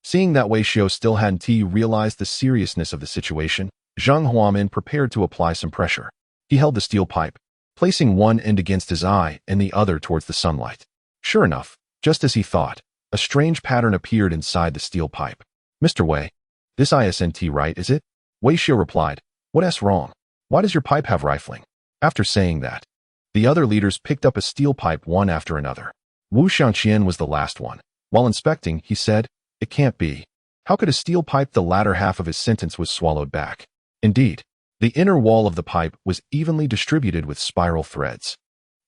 Seeing that Wei Xiao still hadn't realized the seriousness of the situation, Zheng Huamin prepared to apply some pressure. He held the steel pipe, placing one end against his eye and the other towards the sunlight. Sure enough, just as he thought, a strange pattern appeared inside the steel pipe. Mr. Wei, this isn't right, is it? Wei Xiao replied, what's wrong? Why does your pipe have rifling? After saying that, the other leaders picked up a steel pipe one after another. Wu Xiangqian was the last one. While inspecting, he said, it can't be. How could a steel pipe? The latter half of his sentence was swallowed back. Indeed, the inner wall of the pipe was evenly distributed with spiral threads,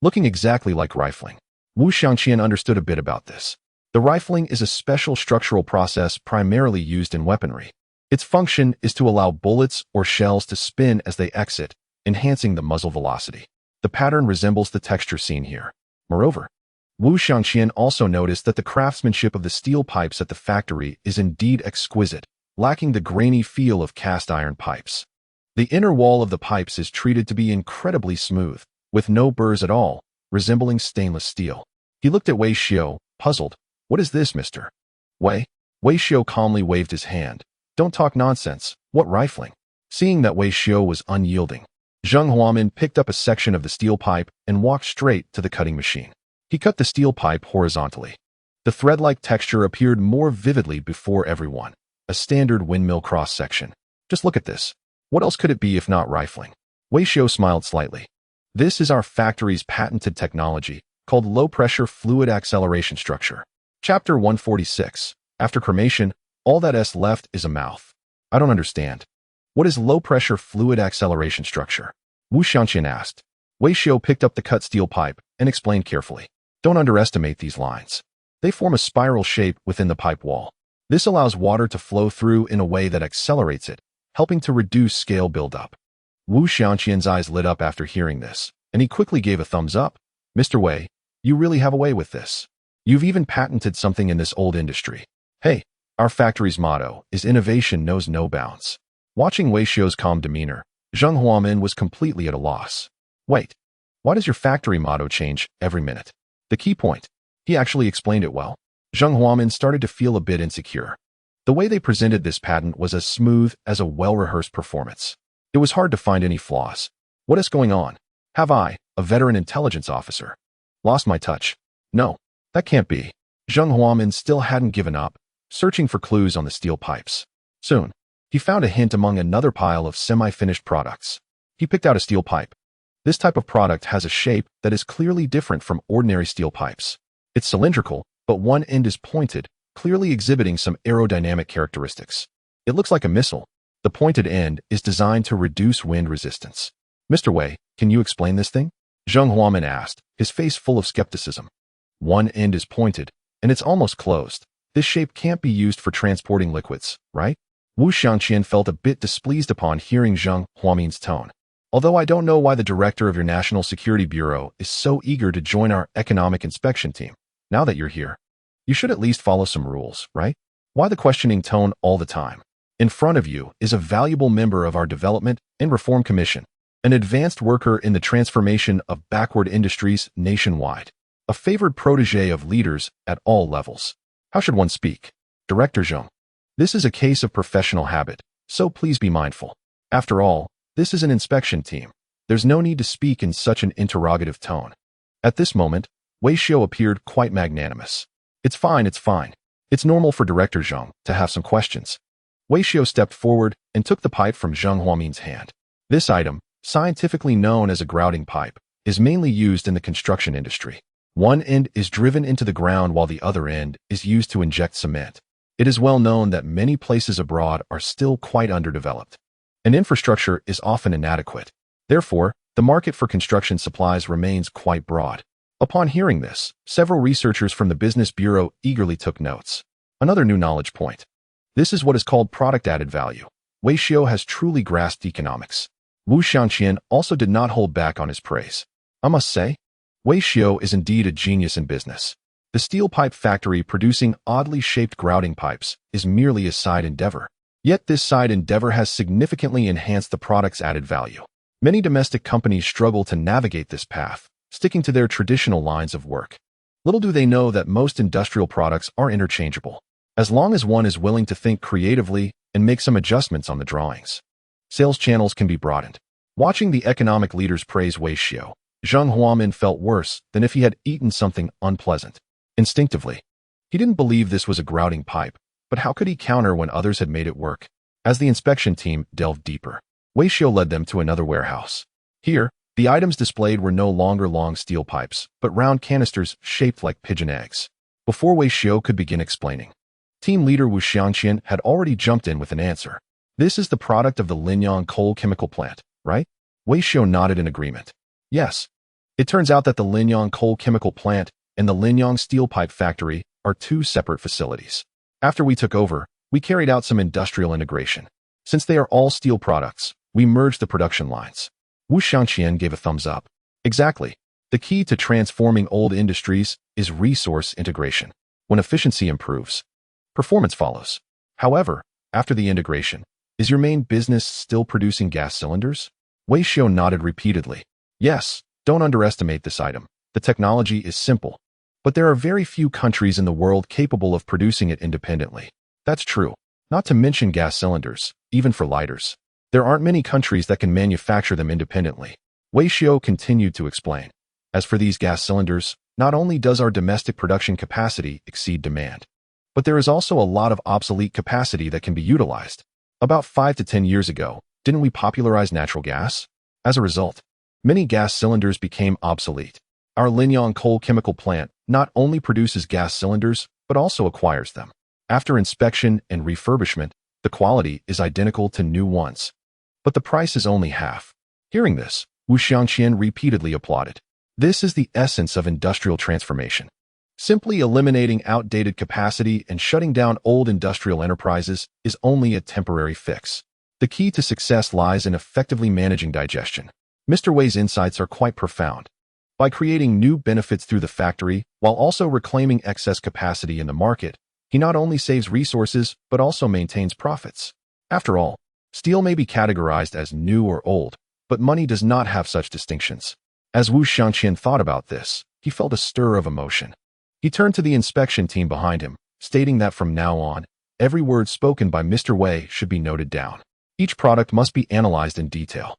looking exactly like rifling. Wu Xiangqian understood a bit about this. The rifling is a special structural process primarily used in weaponry. Its function is to allow bullets or shells to spin as they exit, enhancing the muzzle velocity. The pattern resembles the texture seen here. Moreover, Wu Xiangqian also noticed that the craftsmanship of the steel pipes at the factory is indeed exquisite, lacking the grainy feel of cast iron pipes. The inner wall of the pipes is treated to be incredibly smooth, with no burrs at all, resembling stainless steel. He looked at Wei Xiao, puzzled. What is this, mister? Wei Xiao calmly waved his hand. Don't talk nonsense. What rifling? Seeing that Wei Xiao was unyielding, Zheng Huamin picked up a section of the steel pipe and walked straight to the cutting machine. He cut the steel pipe horizontally. The thread-like texture appeared more vividly before everyone. A standard windmill cross-section. Just look at this. What else could it be if not rifling? Wei Xiao smiled slightly. This is our factory's patented technology, called low-pressure fluid acceleration structure. Chapter 146. After cremation, all that's left is a mouth. I don't understand. What is low-pressure fluid acceleration structure? Wu Xiangqian asked. Wei Xiao picked up the cut steel pipe and explained carefully. Don't underestimate these lines. They form a spiral shape within the pipe wall. This allows water to flow through in a way that accelerates it, helping to reduce scale buildup. Wu Xiangqian's eyes lit up after hearing this, and he quickly gave a thumbs up. Mr. Wei, you really have a way with this. You've even patented something in this old industry. Hey, our factory's motto is innovation knows no bounds. Watching Wei Xiao's calm demeanor, Zheng Huamin was completely at a loss. Wait, why does your factory motto change every minute? The key point. He actually explained it well. Zheng Huamin started to feel a bit insecure. The way they presented this patent was as smooth as a well-rehearsed performance. It was hard to find any flaws. What is going on? Have I, a veteran intelligence officer, lost my touch? No, that can't be. Zheng Huamin still hadn't given up, searching for clues on the steel pipes. Soon, he found a hint among another pile of semi-finished products. He picked out a steel pipe. This type of product has a shape that is clearly different from ordinary steel pipes. It's cylindrical, but one end is pointed, clearly exhibiting some aerodynamic characteristics. It looks like a missile. The pointed end is designed to reduce wind resistance. Mr. Wei, can you explain this thing? Zheng Huamin asked, his face full of skepticism. One end is pointed, and it's almost closed. This shape can't be used for transporting liquids, right? Wu Xiangqian felt a bit displeased upon hearing Zheng Huamin's tone. Although I don't know why the director of your National Security Bureau is so eager to join our economic inspection team. Now that you're here, you should at least follow some rules, right? Why the questioning tone all the time? In front of you is a valuable member of our Development and Reform Commission, an advanced worker in the transformation of backward industries nationwide, a favored protege of leaders at all levels. How should one speak? Director Zheng, this is a case of professional habit, so please be mindful. After all, this is an inspection team. There's no need to speak in such an interrogative tone. At this moment, Wei Xiao appeared quite magnanimous. It's fine. It's normal for Director Zheng to have some questions. Wei Xiao stepped forward and took the pipe from Zheng Huamin's hand. This item, scientifically known as a grouting pipe, is mainly used in the construction industry. One end is driven into the ground while the other end is used to inject cement. It is well known that many places abroad are still quite underdeveloped, and infrastructure is often inadequate. Therefore, the market for construction supplies remains quite broad. Upon hearing this, several researchers from the Business Bureau eagerly took notes. Another new knowledge point. This is what is called product added value. Wei Xiao has truly grasped economics. Wu Xiangqian also did not hold back on his praise. I must say, Wei Xiao is indeed a genius in business. The steel pipe factory producing oddly shaped grouting pipes is merely a side endeavor. Yet this side endeavor has significantly enhanced the product's added value. Many domestic companies struggle to navigate this path, sticking to their traditional lines of work. Little do they know that most industrial products are interchangeable, as long as one is willing to think creatively and make some adjustments on the drawings. Sales channels can be broadened. Watching the economic leaders praise Wei Xiao, Zheng Huamin felt worse than if he had eaten something unpleasant. Instinctively, he didn't believe this was a grouting pipe, but how could he counter when others had made it work? As the inspection team delved deeper, Wei Xiao led them to another warehouse. Here, the items displayed were no longer long steel pipes, but round canisters shaped like pigeon eggs. Before Wei Xiao could begin explaining, team leader Wu Xiangqian had already jumped in with an answer. This is the product of the Linyang coal chemical plant, right? Wei Xiao nodded in agreement. Yes. It turns out that the Linyang coal chemical plant and the Linyang steel pipe factory are two separate facilities. After we took over, we carried out some industrial integration. Since they are all steel products, we merged the production lines. Wu Xiangqian gave a thumbs up. Exactly. The key to transforming old industries is resource integration. When efficiency improves, performance follows. However, after the integration, is your main business still producing gas cylinders? Wei Xiu nodded repeatedly. Yes, don't underestimate this item. The technology is simple, but there are very few countries in the world capable of producing it independently. That's true. Not to mention gas cylinders, even for lighters. There aren't many countries that can manufacture them independently. Wei Xiu continued to explain. As for these gas cylinders, not only does our domestic production capacity exceed demand, but there is also a lot of obsolete capacity that can be utilized. About 5 to 10 years ago, didn't we popularize natural gas? As a result, many gas cylinders became obsolete. Our Linyang coal chemical plant not only produces gas cylinders, but also acquires them. After inspection and refurbishment, the quality is identical to new ones, but the price is only half. Hearing this, Wu Xiangqian repeatedly applauded. This is the essence of industrial transformation. Simply eliminating outdated capacity and shutting down old industrial enterprises is only a temporary fix. The key to success lies in effectively managing digestion. Mr. Wei's insights are quite profound. By creating new benefits through the factory, while also reclaiming excess capacity in the market, he not only saves resources, but also maintains profits. After all, steel may be categorized as new or old, but money does not have such distinctions. As Wu Xiangqian thought about this, he felt a stir of emotion. He turned to the inspection team behind him, stating that from now on, every word spoken by Mr. Wei should be noted down. Each product must be analyzed in detail.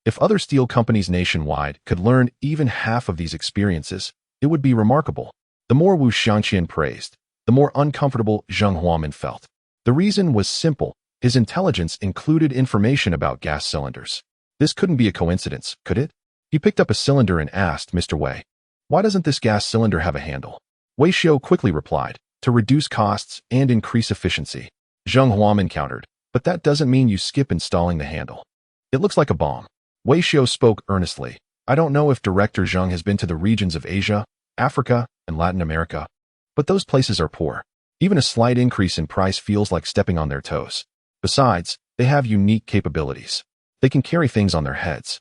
If other steel companies nationwide could learn even half of these experiences, it would be remarkable. The more Wu Xiangqian praised, the more uncomfortable Zheng Huamin felt. The reason was simple. His intelligence included information about gas cylinders. This couldn't be a coincidence, could it? He picked up a cylinder and asked Mr. Wei, "Why doesn't this gas cylinder have a handle?" Wei Xiu quickly replied, "To reduce costs and increase efficiency." Zheng Huamin countered, "But that doesn't mean you skip installing the handle. It looks like a bomb." Wei Xiu spoke earnestly. "I don't know if Director Zheng has been to the regions of Asia, Africa, and Latin America, but those places are poor. Even a slight increase in price feels like stepping on their toes. Besides, they have unique capabilities. They can carry things on their heads.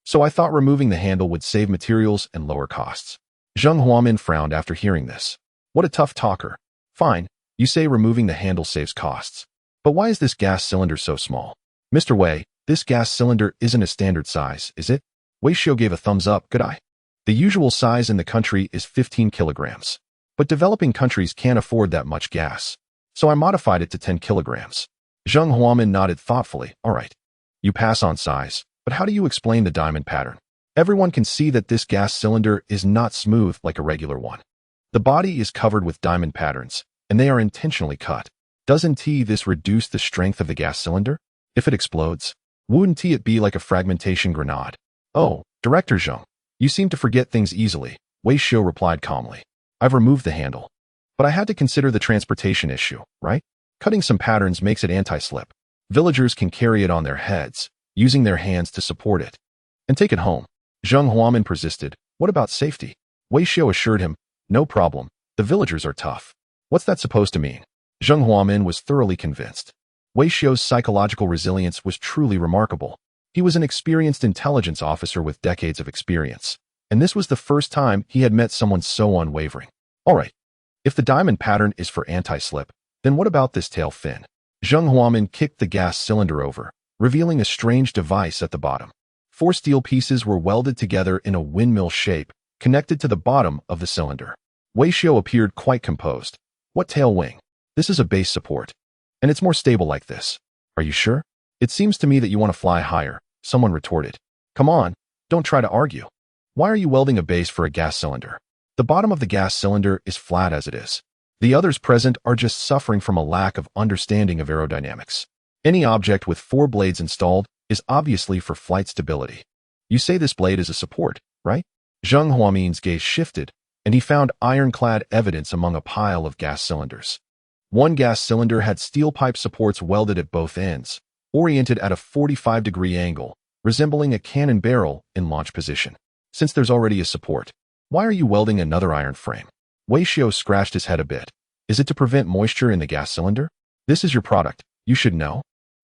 So I thought removing the handle would save materials and lower costs." Zheng Huamin frowned after hearing this. What a tough talker. Fine, you say removing the handle saves costs. But why is this gas cylinder so small? Mr. Wei, this gas cylinder isn't a standard size, is it? Wei Xiu gave a thumbs up, good eye. The usual size in the country is 15 kilograms. But developing countries can't afford that much gas. So I modified it to 10 kilograms. Zheng Huamin nodded thoughtfully. All right. You pass on size, but how do you explain the diamond pattern? Everyone can see that this gas cylinder is not smooth like a regular one. The body is covered with diamond patterns, and they are intentionally cut. Doesn't this reduce the strength of the gas cylinder? If it explodes, wouldn't it be like a fragmentation grenade? Oh, Director Zheng, you seem to forget things easily, Wei Xiu replied calmly. I've removed the handle. But I had to consider the transportation issue, right? Cutting some patterns makes it anti-slip. Villagers can carry it on their heads, using their hands to support it, and take it home. Zheng Huamin persisted. What about safety? Wei Xiu assured him, no problem. The villagers are tough. What's that supposed to mean? Zheng Huamin was thoroughly convinced. Wei Xiu's psychological resilience was truly remarkable. He was an experienced intelligence officer with decades of experience, and this was the first time he had met someone so unwavering. All right, if the diamond pattern is for anti-slip, then what about this tail fin? Zheng Huamin kicked the gas cylinder over, revealing a strange device at the bottom. 4 steel pieces were welded together in a windmill shape, connected to the bottom of the cylinder. Wei Xiu appeared quite composed. What tail wing? This is a base support, and it's more stable like this. Are you sure? It seems to me that you want to fly higher, someone retorted. Come on, don't try to argue. Why are you welding a base for a gas cylinder? The bottom of the gas cylinder is flat as it is. The others present are just suffering from a lack of understanding of aerodynamics. Any object with 4 blades installed is obviously for flight stability. You say this blade is a support, right? Zheng Huamin's gaze shifted, and he found ironclad evidence among a pile of gas cylinders. One gas cylinder had steel pipe supports welded at both ends, oriented at a 45-degree angle, resembling a cannon barrel in launch position. Since there's already a support, why are you welding another iron frame? Wei Xiu scratched his head a bit. Is it to prevent moisture in the gas cylinder? This is your product. You should know.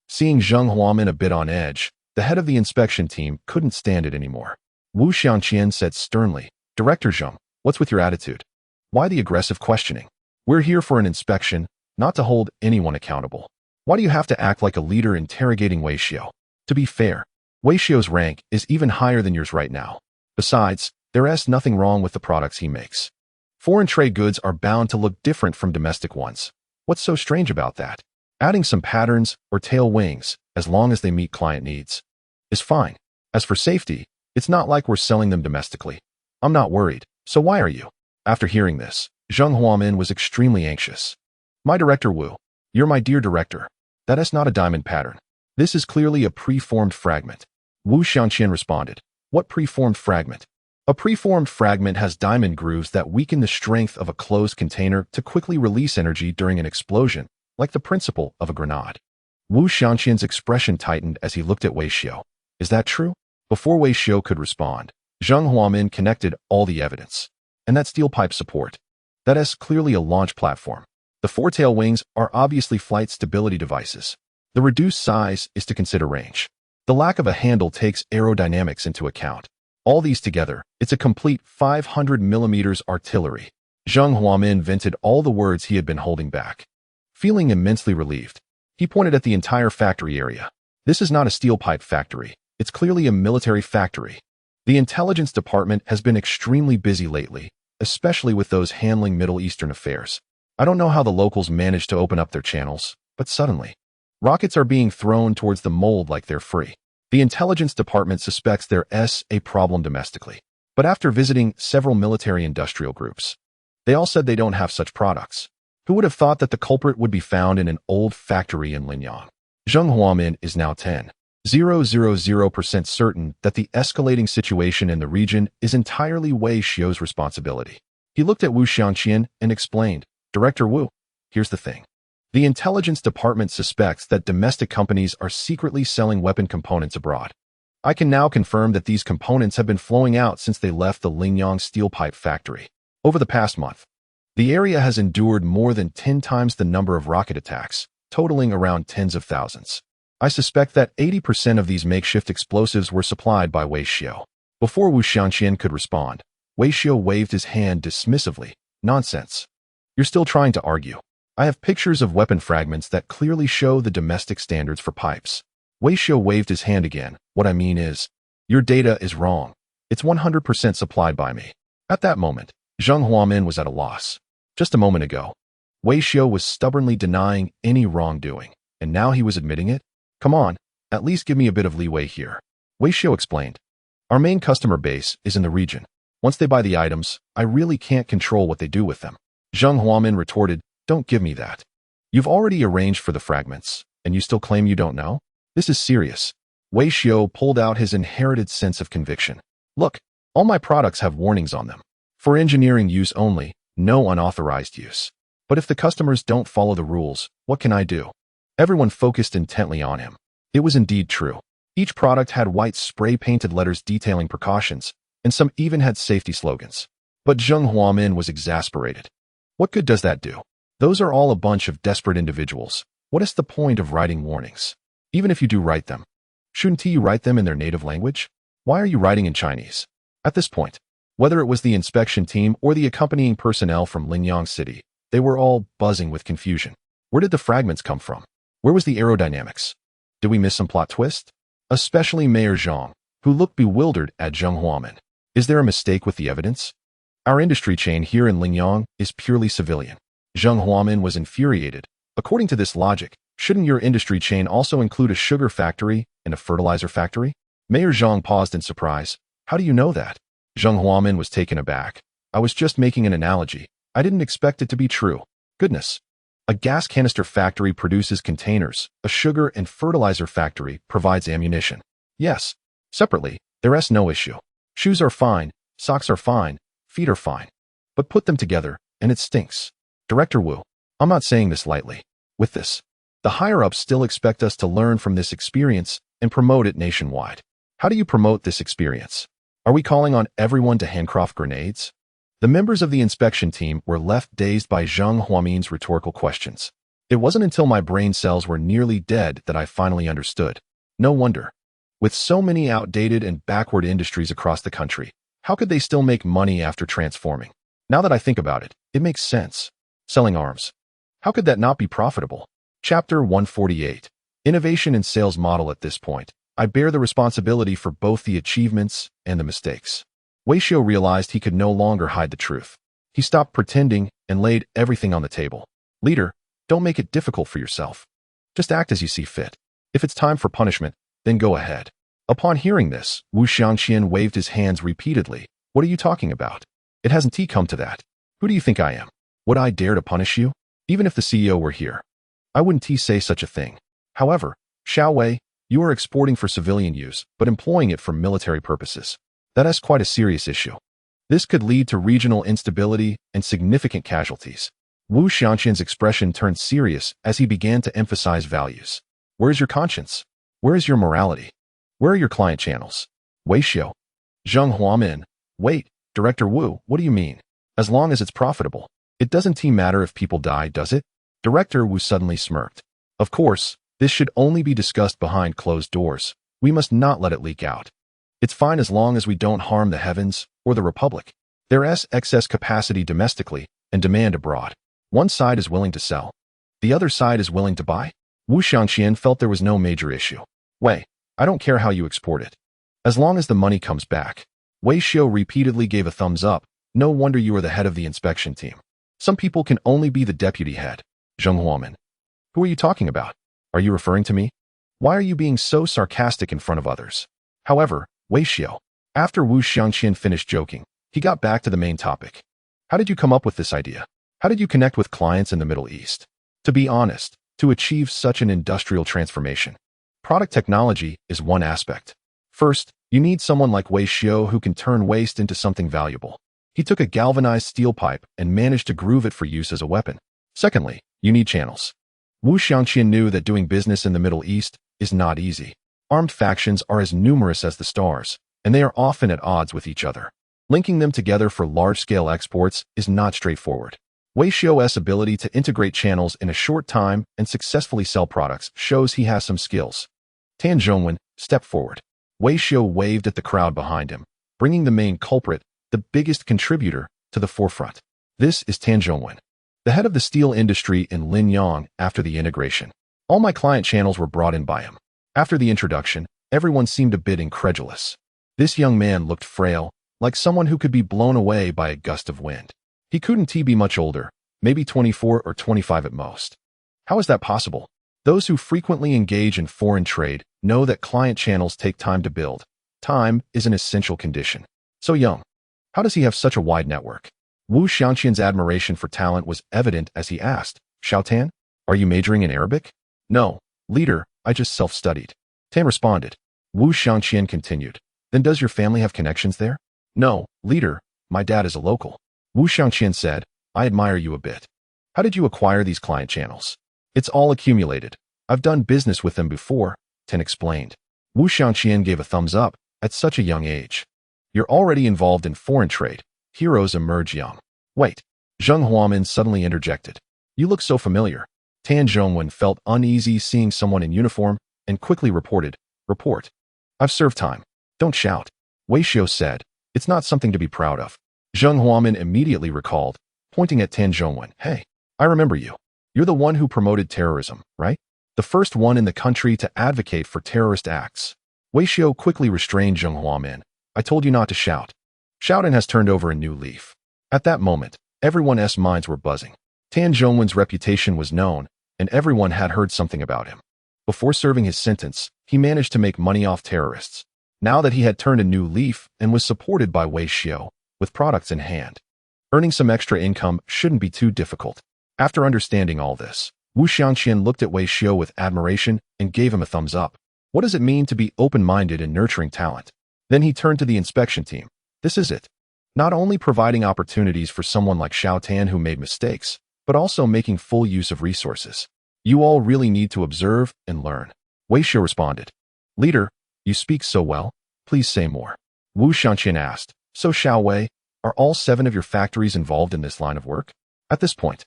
Seeing Zheng Huamin a bit on edge, the head of the inspection team couldn't stand it anymore. Wu Xiangqian said sternly, Director Zhang, what's with your attitude? Why the aggressive questioning? We're here for an inspection, not to hold anyone accountable. Why do you have to act like a leader interrogating Wei Xiao? To be fair, Wei Xiao's rank is even higher than yours right now. Besides, there's nothing wrong with the products he makes. Foreign trade goods are bound to look different from domestic ones. What's so strange about that? Adding some patterns or tail wings, as long as they meet client needs, is fine. As for safety, it's not like we're selling them domestically. I'm not worried, so why are you? After hearing this, Zheng Huamin was extremely anxious. My director Wu, you're my dear director. That is not a diamond pattern. This is clearly a preformed fragment. Wu Xianqian responded. What preformed fragment? A preformed fragment has diamond grooves that weaken the strength of a closed container to quickly release energy during an explosion, like the principle of a grenade. Wu Xianqian's expression tightened as he looked at Wei Xiao. Is that true? Before Wei Xiao could respond, Zheng Huamin connected all the evidence. And that steel pipe support. That is clearly a launch platform. The four tail wings are obviously flight stability devices. The reduced size is to consider range. The lack of a handle takes aerodynamics into account. All these together, it's a complete 500 millimeters artillery. Zheng Huamin vented all the words he had been holding back. Feeling immensely relieved, he pointed at the entire factory area. This is not a steel pipe factory. It's clearly a military factory. The intelligence department has been extremely busy lately, especially with those handling Middle Eastern affairs. I don't know how the locals managed to open up their channels, but suddenly, rockets are being thrown towards the mold like they're free. The intelligence department suspects there's a problem domestically. But after visiting several military-industrial groups, they all said they don't have such products. Who would have thought that the culprit would be found in an old factory in Linyang? Zheng Huamin is now 10,000% certain that the escalating situation in the region is entirely Wei Xiao's responsibility. He looked at Wu Xianqian and explained, Director Wu, here's the thing. The intelligence department suspects that domestic companies are secretly selling weapon components abroad. I can now confirm that these components have been flowing out since they left the Linyang steel pipe factory. Over the past month, the area has endured more than 10 times the number of rocket attacks, totaling around tens of thousands. I suspect that 80% of these makeshift explosives were supplied by Wei Xiao. Before Wu Xianqian could respond, Wei Xiao waved his hand dismissively. Nonsense. You're still trying to argue. I have pictures of weapon fragments that clearly show the domestic standards for pipes. Wei Xiao waved his hand again. What I mean is, your data is wrong. It's 100% supplied by me. At that moment, Zheng Huamin was at a loss. Just a moment ago, Wei Xiao was stubbornly denying any wrongdoing, and now he was admitting it? Come on, at least give me a bit of leeway here. Wei Xiao explained. Our main customer base is in the region. Once they buy the items, I really can't control what they do with them. Zheng Huamin retorted, Don't give me that. You've already arranged for the fragments, and you still claim you don't know? This is serious. Wei Xiao pulled out his inherited sense of conviction. Look, all my products have warnings on them. For engineering use only, no unauthorized use. But if the customers don't follow the rules, what can I do? Everyone focused intently on him. It was indeed true. Each product had white spray-painted letters detailing precautions, and some even had safety slogans. But Zheng Huamin was exasperated. What good does that do? Those are all a bunch of desperate individuals. What is the point of writing warnings? Even if you do write them, shouldn't you write them in their native language? Why are you writing in Chinese? At this point, whether it was the inspection team or the accompanying personnel from Linyang City, they were all buzzing with confusion. Where did the fragments come from? Where was the aerodynamics? Did we miss some plot twist? Especially Mayor Zhang, who looked bewildered at Zheng Huamin. Is there a mistake with the evidence? Our industry chain here in Linyang is purely civilian. Zheng Huamin was infuriated. According to this logic, shouldn't your industry chain also include a sugar factory and a fertilizer factory? Mayor Zhang paused in surprise. How do you know that? Zheng Huamin was taken aback. I was just making an analogy. I didn't expect it to be true. Goodness. A gas canister factory produces containers. A sugar and fertilizer factory provides ammunition. Yes. Separately, there's no issue. Shoes are fine. Socks are fine. Feet are fine. But put them together, and it stinks. Director Wu, I'm not saying this lightly. With this, the higher-ups still expect us to learn from this experience and promote it nationwide. How do you promote this experience? Are we calling on everyone to handcraft grenades? The members of the inspection team were left dazed by Zheng Huamin's rhetorical questions. It wasn't until my brain cells were nearly dead that I finally understood. No wonder. With so many outdated and backward industries across the country, How could they still make money after transforming? Now that I think about it, it makes sense. Selling arms. How could that not be profitable? Chapter 148. Innovation and Sales Model. At this point, I bear the responsibility for both the achievements and the mistakes. Wei Xiu realized he could no longer hide the truth. He stopped pretending and laid everything on the table. Leader, don't make it difficult for yourself. Just act as you see fit. If it's time for punishment, then go ahead. Upon hearing this, Wu Xiangqian waved his hands repeatedly. What are you talking about? It hasn't come to that. Who do you think I am? Would I dare to punish you? Even if the CEO were here, I wouldn't say such a thing. However, Xiao Wei, you are exporting for civilian use, but employing it for military purposes. That is quite a serious issue. This could lead to regional instability and significant casualties. Wu Xiangqian's expression turned serious as he began to emphasize values. Where is your conscience? Where is your morality? Where are your client channels? Wei Xiu. Zheng Huamin. Wait, Director Wu, what do you mean? As long as it's profitable. It doesn't matter if people die, does it? Director Wu suddenly smirked. Of course, this should only be discussed behind closed doors. We must not let it leak out. It's fine as long as we don't harm the heavens or the Republic. There's excess capacity domestically and demand abroad. One side is willing to sell. The other side is willing to buy. Wu Xiangqian felt there was no major issue. Wei, I don't care how you export it. As long as the money comes back. Wei Xiu repeatedly gave a thumbs up. No wonder you are the head of the inspection team. Some people can only be the deputy head. Zheng Huamin. Who are you talking about? Are you referring to me? Why are you being so sarcastic in front of others? However, Wei Xiu. After Wu Xiangqian finished joking, he got back to the main topic. How did you come up with this idea? How did you connect with clients in the Middle East? To be honest, to achieve such an industrial transformation, product technology is one aspect. First, you need someone like Wei Xiu who can turn waste into something valuable. He took a galvanized steel pipe and managed to groove it for use as a weapon. Secondly, you need channels. Wu Xiangqian knew that doing business in the Middle East is not easy. Armed factions are as numerous as the stars, and they are often at odds with each other. Linking them together for large-scale exports is not straightforward. Wei Xiu's ability to integrate channels in a short time and successfully sell products shows he has some skills. Tan Zhongwen stepped forward. Wei Xiu waved at the crowd behind him, bringing the main culprit, the biggest contributor, to the forefront. This is Tan Zhongwen, the head of the steel industry in Linyang after the integration. All my client channels were brought in by him. After the introduction, everyone seemed a bit incredulous. This young man looked frail, like someone who could be blown away by a gust of wind. He couldn't be much older, maybe 24 or 25 at most. How is that possible? Those who frequently engage in foreign trade know that client channels take time to build. Time is an essential condition. So young. How does he have such a wide network? Wu Xiangqian's admiration for talent was evident as he asked, Xiao Tan, are you majoring in Arabic? No, leader, I just self-studied. Tan responded. Wu Xiangqian continued. Then does your family have connections there? No, leader, my dad is a local. Wu Xiangqian said, I admire you a bit. How did you acquire these client channels? It's all accumulated. I've done business with them before, Tan explained. Wu Xiangqian gave a thumbs up. At such a young age, you're already involved in foreign trade. Heroes emerge young. Wait. Zheng Huamin suddenly interjected. You look so familiar. Tan Zhongwen felt uneasy seeing someone in uniform and quickly reported, Report. I've served time. Don't shout. Wei Xiu said. It's not something to be proud of. Zheng Huamin immediately recalled, pointing at Tan Zhongwen. Hey, I remember you. You're the one who promoted terrorism, right? The first one in the country to advocate for terrorist acts. Wei Xiu quickly restrained Zheng Huamin. I told you not to shout. Shouting has turned over a new leaf. At that moment, everyone's minds were buzzing. Tan Zhongwen's reputation was known, and everyone had heard something about him. Before serving his sentence, he managed to make money off terrorists. Now that he had turned a new leaf and was supported by Wei Xiu, with products in hand, earning some extra income shouldn't be too difficult. After understanding all this, Wu Xiangqian looked at Wei Xiu with admiration and gave him a thumbs up. What does it mean to be open-minded and nurturing talent? Then he turned to the inspection team. This is it. Not only providing opportunities for someone like Xiao Tan who made mistakes, but also making full use of resources. You all really need to observe and learn. Wei Xiu responded. Leader, you speak so well. Please say more. Wu Xiangqian asked. So Xiao Wei, are all 7 of your factories involved in this line of work? At this point,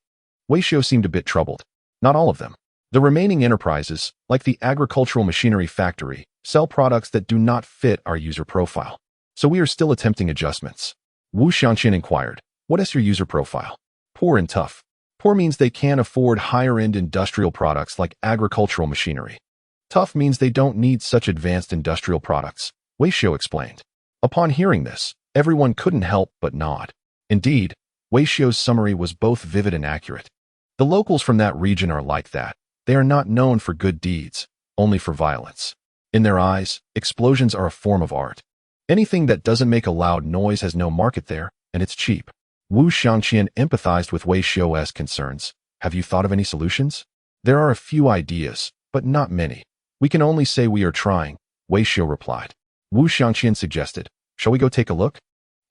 Wei Xiu seemed a bit troubled. Not all of them. The remaining enterprises, like the agricultural machinery factory, sell products that do not fit our user profile. So we are still attempting adjustments. Wu Xiangqian inquired, what is your user profile? Poor and tough. Poor means they can't afford higher-end industrial products like agricultural machinery. Tough means they don't need such advanced industrial products, Wei Xiu explained. Upon hearing this, everyone couldn't help but nod. Indeed, Wei Xiu's summary was both vivid and accurate. The locals from that region are like that. They are not known for good deeds, only for violence. In their eyes, explosions are a form of art. Anything that doesn't make a loud noise has no market there, and it's cheap. Wu Xiangqian empathized with Wei Xiu's concerns. Have you thought of any solutions? There are a few ideas, but not many. We can only say we are trying, Wei Xiu replied. Wu Xiangqian suggested, shall we go take a look?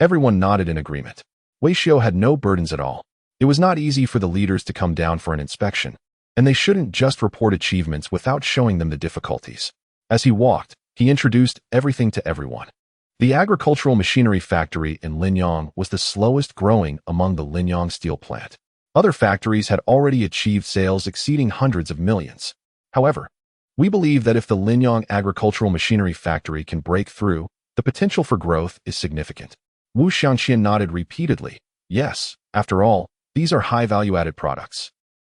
Everyone nodded in agreement. Wei Xiu had no burdens at all. It was not easy for the leaders to come down for an inspection, and they shouldn't just report achievements without showing them the difficulties. As he walked, he introduced everything to everyone. The agricultural machinery factory in Linyang was the slowest growing among the Linyang steel plant. Other factories had already achieved sales exceeding hundreds of millions. However, we believe that if the Linyang agricultural machinery factory can break through, the potential for growth is significant. Wu Xiangqian nodded repeatedly. Yes, after all, these are high value-added products.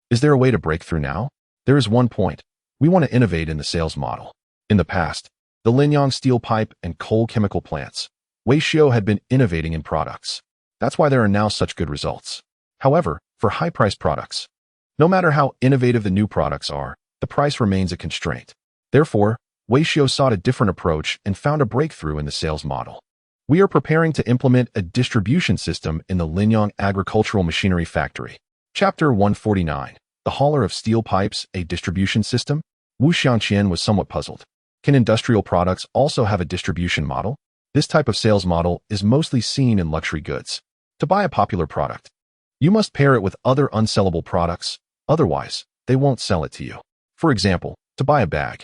Is there a way to break through now? There is one point. We want to innovate in the sales model. In the past, the Linyang steel pipe and coal chemical plants, Wei Xiu had been innovating in products. That's why there are now such good results. However, for high-priced products, no matter how innovative the new products are, the price remains a constraint. Therefore, Wei Xiu sought a different approach and found a breakthrough in the sales model. We are preparing to implement a distribution system in the Linyang agricultural machinery factory. Chapter 149. The hauler of steel pipes, a distribution system? Wu Xiangqian was somewhat puzzled. Can industrial products also have a distribution model? This type of sales model is mostly seen in luxury goods. To buy a popular product, you must pair it with other unsellable products, otherwise, they won't sell it to you. For example, to buy a bag,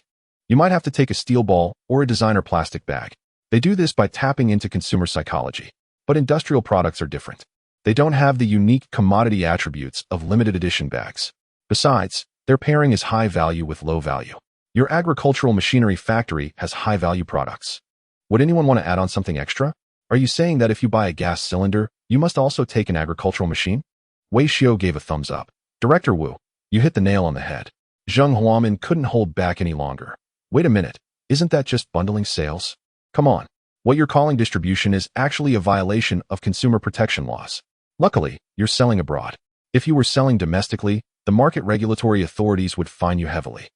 you might have to take a steel ball or a designer plastic bag. They do this by tapping into consumer psychology. But industrial products are different. They don't have the unique commodity attributes of limited edition bags. Besides, their pairing is high value with low value. Your agricultural machinery factory has high-value products. Would anyone want to add on something extra? Are you saying that if you buy a gas cylinder, you must also take an agricultural machine? Wei Xiu gave a thumbs up. Director Wu, you hit the nail on the head. Zheng Huamin couldn't hold back any longer. Wait a minute, isn't that just bundling sales? Come on, what you're calling distribution is actually a violation of consumer protection laws. Luckily, you're selling abroad. If you were selling domestically, the market regulatory authorities would fine you heavily.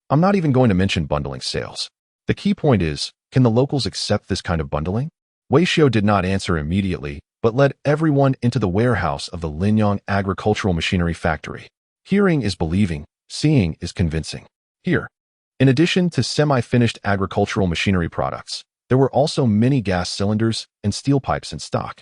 I'm not even going to mention bundling sales. The key point is, can the locals accept this kind of bundling? Wei Xiu did not answer immediately, but led everyone into the warehouse of the Linyang agricultural machinery factory. Hearing is believing, seeing is convincing. Here, in addition to semi-finished agricultural machinery products, there were also many gas cylinders and steel pipes in stock.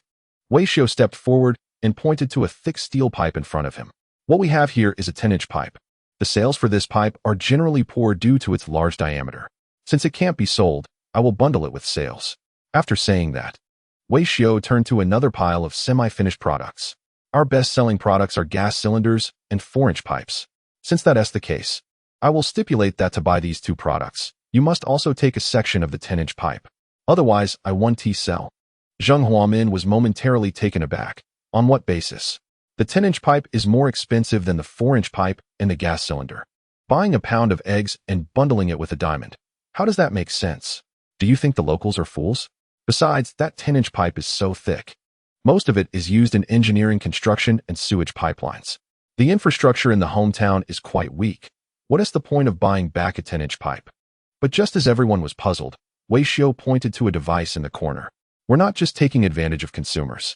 Wei Xiu stepped forward and pointed to a thick steel pipe in front of him. What we have here is a 10-inch pipe. The sales for this pipe are generally poor due to its large diameter. Since it can't be sold, I will bundle it with sales. After saying that, Wei Xiu turned to another pile of semi-finished products. Our best-selling products are gas cylinders and 4-inch pipes. Since that is the case, I will stipulate that to buy these two products, you must also take a section of the 10-inch pipe. Otherwise, I won't sell. Zheng Huamin was momentarily taken aback. On what basis? The 10-inch pipe is more expensive than the 4-inch pipe and the gas cylinder. Buying a pound of eggs and bundling it with a diamond. How does that make sense? Do you think the locals are fools? Besides, that 10-inch pipe is so thick. Most of it is used in engineering, construction, and sewage pipelines. The infrastructure in the hometown is quite weak. What is the point of buying back a 10-inch pipe? But just as everyone was puzzled, Wei Xiu pointed to a device in the corner. We're not just taking advantage of consumers.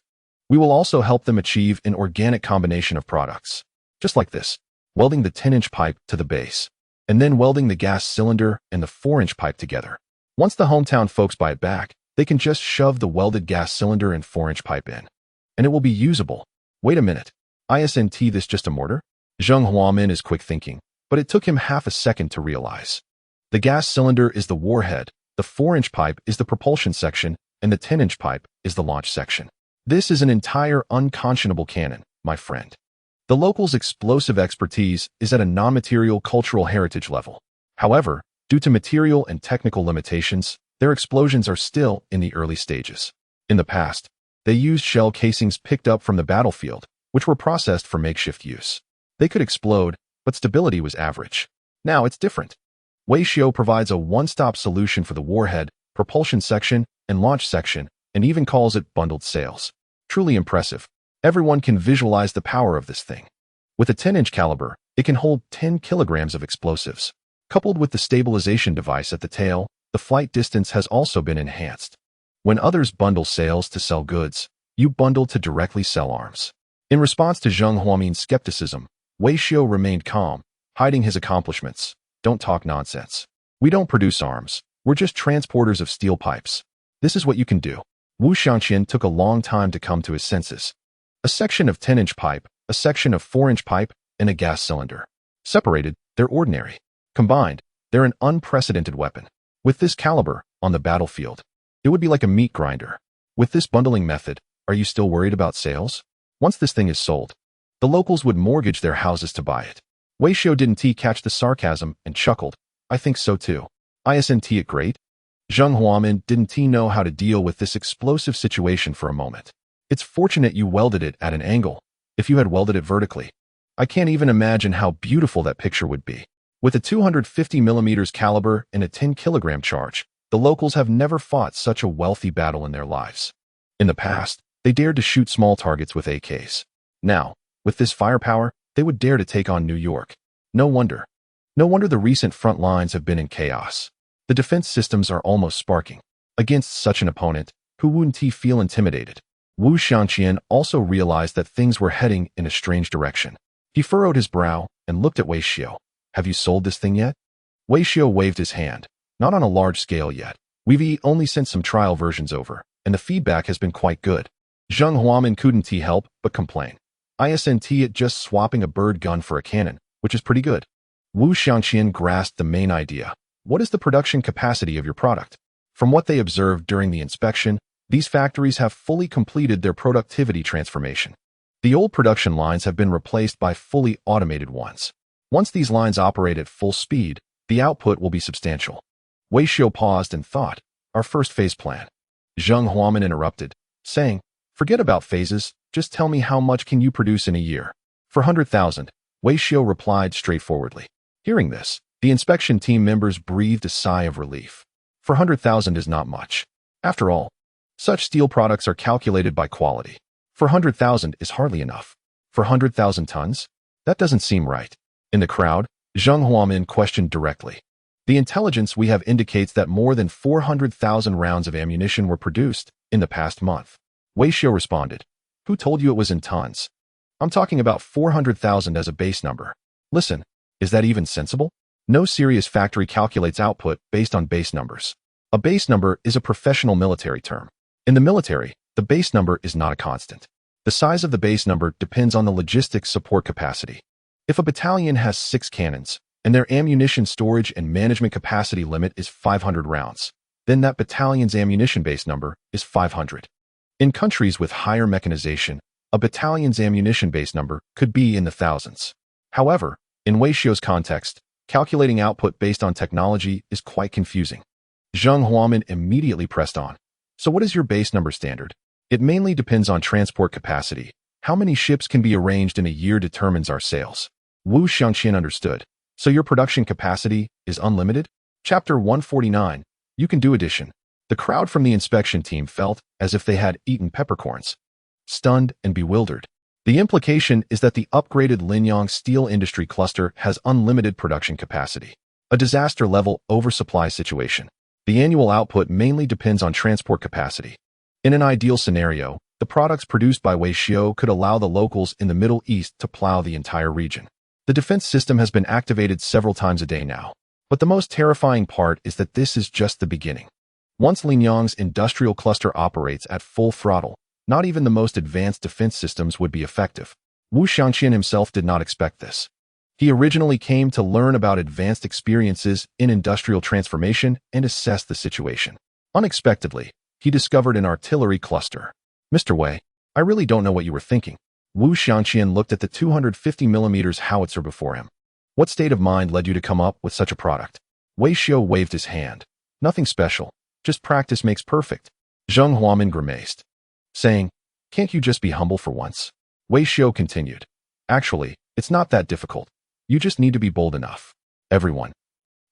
We will also help them achieve an organic combination of products. Just like this, welding the 10-inch pipe to the base, and then welding the gas cylinder and the 4-inch pipe together. Once the hometown folks buy it back, they can just shove the welded gas cylinder and 4-inch pipe in, and it will be usable. Wait a minute, isn't this just a mortar? Zheng Huamin is quick thinking, but it took him half a second to realize. The gas cylinder is the warhead, the 4-inch pipe is the propulsion section, and the 10-inch pipe is the launch section. This is an entire unconscionable cannon, my friend. The locals' explosive expertise is at a non-material cultural heritage level. However, due to material and technical limitations, Their explosions are still in the early stages. In the past, they used shell casings picked up from the battlefield, which were processed for makeshift use. They could explode, but stability was average. Now it's different. Weishio provides a one-stop solution for the warhead, propulsion section, and launch section, and even calls it bundled sales. Truly impressive. Everyone can visualize the power of this thing. With a 10-inch caliber, it can hold 10 kilograms of explosives. Coupled with the stabilization device at the tail, the flight distance has also been enhanced. When others bundle sales to sell goods, you bundle to directly sell arms. In response to Zheng Huamin's skepticism, Weishio remained calm, hiding his accomplishments. Don't talk nonsense. We don't produce arms. We're just transporters of steel pipes. This is what you can do. Wu Xianqian took a long time to come to his senses. A section of 10-inch pipe, a section of 4-inch pipe, and a gas cylinder. Separated, they're ordinary. Combined, they're an unprecedented weapon. With this caliber, on the battlefield, it would be like a meat grinder. With this bundling method, are you still worried about sales? Once this thing is sold, the locals would mortgage their houses to buy it. Weishio didn't catch the sarcasm and chuckled. I think so too. Isn't it great? Zheng Huamin didn't know how to deal with this explosive situation for a moment. It's fortunate you welded it at an angle. If you had welded it vertically, I can't even imagine how beautiful that picture would be. With a 250mm caliber and a 10-kilogram charge, the locals have never fought such a wealthy battle in their lives. In the past, they dared to shoot small targets with AKs. Now, with this firepower, they would dare to take on New York. No wonder. No wonder the recent front lines have been in chaos. The defense systems are almost sparking. Against such an opponent, who wouldn't feel intimidated? Wu Xianqian also realized that things were heading in a strange direction. He furrowed his brow and looked at Weishio. Have you sold this thing yet? Weishio waved his hand. Not on a large scale yet. We've only sent some trial versions over, and the feedback has been quite good. Zheng Huamin couldn't help but complain. Isn't it just swapping a bird gun for a cannon, which is pretty good. Wu Xianqian grasped the main idea. What is the production capacity of your product? From what they observed during the inspection, these factories have fully completed their productivity transformation. The old production lines have been replaced by fully automated ones. Once these lines operate at full speed, the output will be substantial. Weishio paused and thought, our first phase plan. Zheng Huamin interrupted, saying, forget about phases, just tell me how much can you produce in a year. For 100,000, Weishio replied straightforwardly. Hearing this, the inspection team members breathed a sigh of relief. For 100,000 is not much. After all, such steel products are calculated by quality. For 100,000 is hardly enough. For 100,000 tons? That doesn't seem right. In the crowd, Zheng Huamin questioned directly. The intelligence we have indicates that more than 400,000 rounds of ammunition were produced in the past month. Weishio responded. Who told you it was in tons? I'm talking about 400,000 as a base number. Listen, is that even sensible? No serious factory calculates output based on base numbers. A base number is a professional military term. In the military, the base number is not a constant. The size of the base number depends on the logistics support capacity. If a battalion has 6 cannons, and their ammunition storage and management capacity limit is 500 rounds, then that battalion's ammunition base number is 500. In countries with higher mechanization, a battalion's ammunition base number could be in the thousands. However, in Weishio's context, calculating output based on technology is quite confusing. Zheng Huamin immediately pressed on. So what is your base number standard? It mainly depends on transport capacity. How many ships can be arranged in a year determines our sales. Wu Xianqian understood. So your production capacity is unlimited? Chapter 149. You can do addition. The crowd from the inspection team felt as if they had eaten peppercorns. Stunned and bewildered. The implication is that the upgraded Linyang steel industry cluster has unlimited production capacity. A disaster-level oversupply situation. The annual output mainly depends on transport capacity. In an ideal scenario, the products produced by Weishio could allow the locals in the Middle East to plow the entire region. The defense system has been activated several times a day now. But the most terrifying part is that this is just the beginning. Once Linyang's industrial cluster operates at full throttle, not even the most advanced defense systems would be effective. Wu Xianqian himself did not expect this. He originally came to learn about advanced experiences in industrial transformation and assess the situation. Unexpectedly, he discovered an artillery cluster. Mr. Wei, I really don't know what you were thinking. Wu Xianqian looked at the 250mm howitzer before him. What state of mind led you to come up with such a product? Weishio waved his hand. Nothing special. Just practice makes perfect. Zheng Huamin grimaced, saying, "Can't you just be humble for once?" Wei Xiao continued, "Actually, it's not that difficult. You just need to be bold enough. Everyone,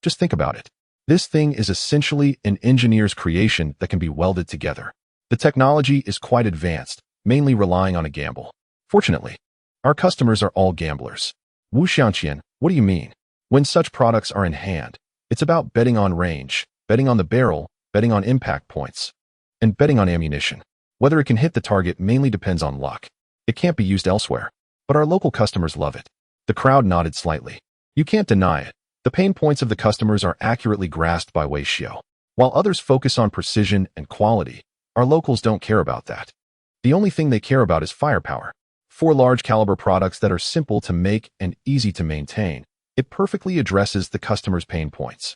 just think about it. This thing is essentially an engineer's creation that can be welded together. The technology is quite advanced, mainly relying on a gamble. Fortunately, our customers are all gamblers." Wu Xianqian, what do you mean? When such products are in hand, it's about betting on range, betting on the barrel, betting on impact points, and betting on ammunition. Whether it can hit the target mainly depends on luck. It can't be used elsewhere. But our local customers love it. The crowd nodded slightly. You can't deny it. The pain points of the customers are accurately grasped by Wei Xiao. While others focus on precision and quality, our locals don't care about that. The only thing they care about is firepower. For large caliber products that are simple to make and easy to maintain, it perfectly addresses the customer's pain points.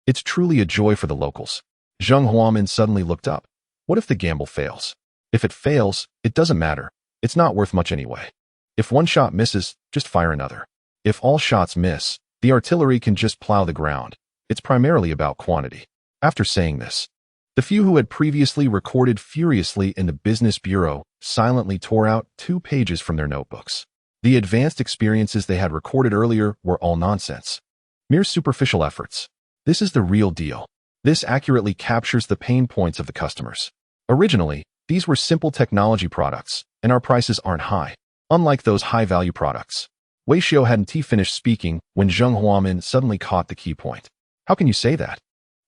It's truly a joy for the locals. Zheng Huamin suddenly looked up. What if the gamble fails? If it fails, it doesn't matter. It's not worth much anyway. If one shot misses, just fire another. If all shots miss, the artillery can just plow the ground. It's primarily about quantity. After saying this, the few who had previously recorded furiously in the business bureau silently tore out 2 pages from their notebooks. The advanced experiences they had recorded earlier were all nonsense. Mere superficial efforts. This is the real deal. This accurately captures the pain points of the customers. Originally, these were simple technology products, and our prices aren't high. Unlike those high-value products. Wei Xiao hadn't finished speaking when Zheng Huamin suddenly caught the key point. How can you say that?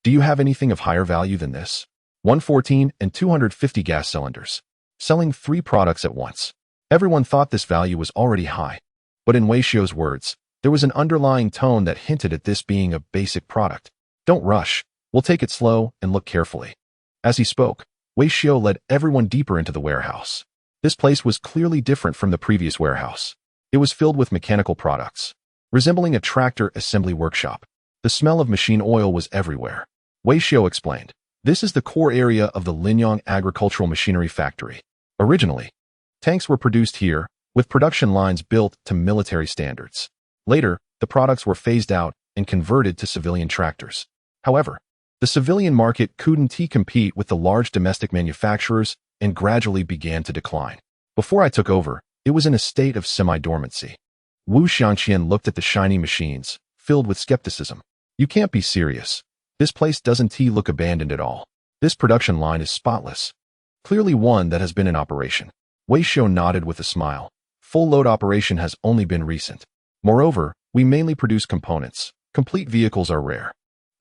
Do you have anything of higher value than this? 114 and 250 gas cylinders. Selling 3 products at once. Everyone thought this value was already high. But in Wei Xiao's words, there was an underlying tone that hinted at this being a basic product. Don't rush. We'll take it slow and look carefully. As he spoke, Wei Xiao led everyone deeper into the warehouse. This place was clearly different from the previous warehouse. It was filled with mechanical products, resembling a tractor assembly workshop. The smell of machine oil was everywhere. Wei Xiao explained, "This is the core area of the Linyang Agricultural Machinery Factory. Originally, tanks were produced here, with production lines built to military standards. Later, the products were phased out and converted to civilian tractors. However, the civilian market couldn't compete with the large domestic manufacturers and gradually began to decline. Before I took over, it was in a state of semi-dormancy." Wu Xianqian looked at the shiny machines, filled with skepticism. "You can't be serious. This place doesn't look abandoned at all. This production line is spotless. Clearly one that has been in operation." Wei Xiao nodded with a smile. "Full load operation has only been recent. Moreover, we mainly produce components. Complete vehicles are rare."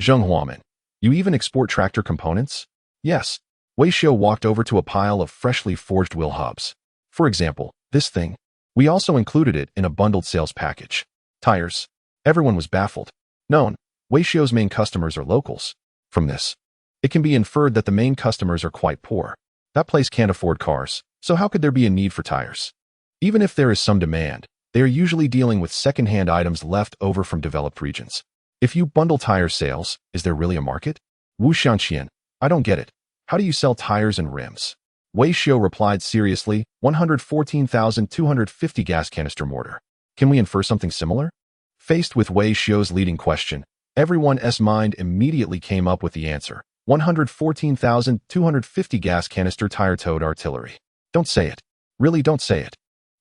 Zheng Huamin, "You even export tractor components?" "Yes." Wei Xiao walked over to a pile of freshly forged wheel hubs. "For example, this thing. We also included it in a bundled sales package." "Tires." Everyone was baffled. Known, Wei Xiao's main customers are locals. From this, it can be inferred that the main customers are quite poor. That place can't afford cars, so how could there be a need for tires? Even if there is some demand, they are usually dealing with second-hand items left over from developed regions. If you bundle tire sales, is there really a market? Wu Xianqian, I don't get it. How do you sell tires and rims? Wei Xiao replied seriously, 114,250 gas canister mortar. Can we infer something similar? Faced with Wei Xiao's leading question, everyone's mind immediately came up with the answer. 114,250 gas canister tire-towed artillery. Don't say it. Really don't say it.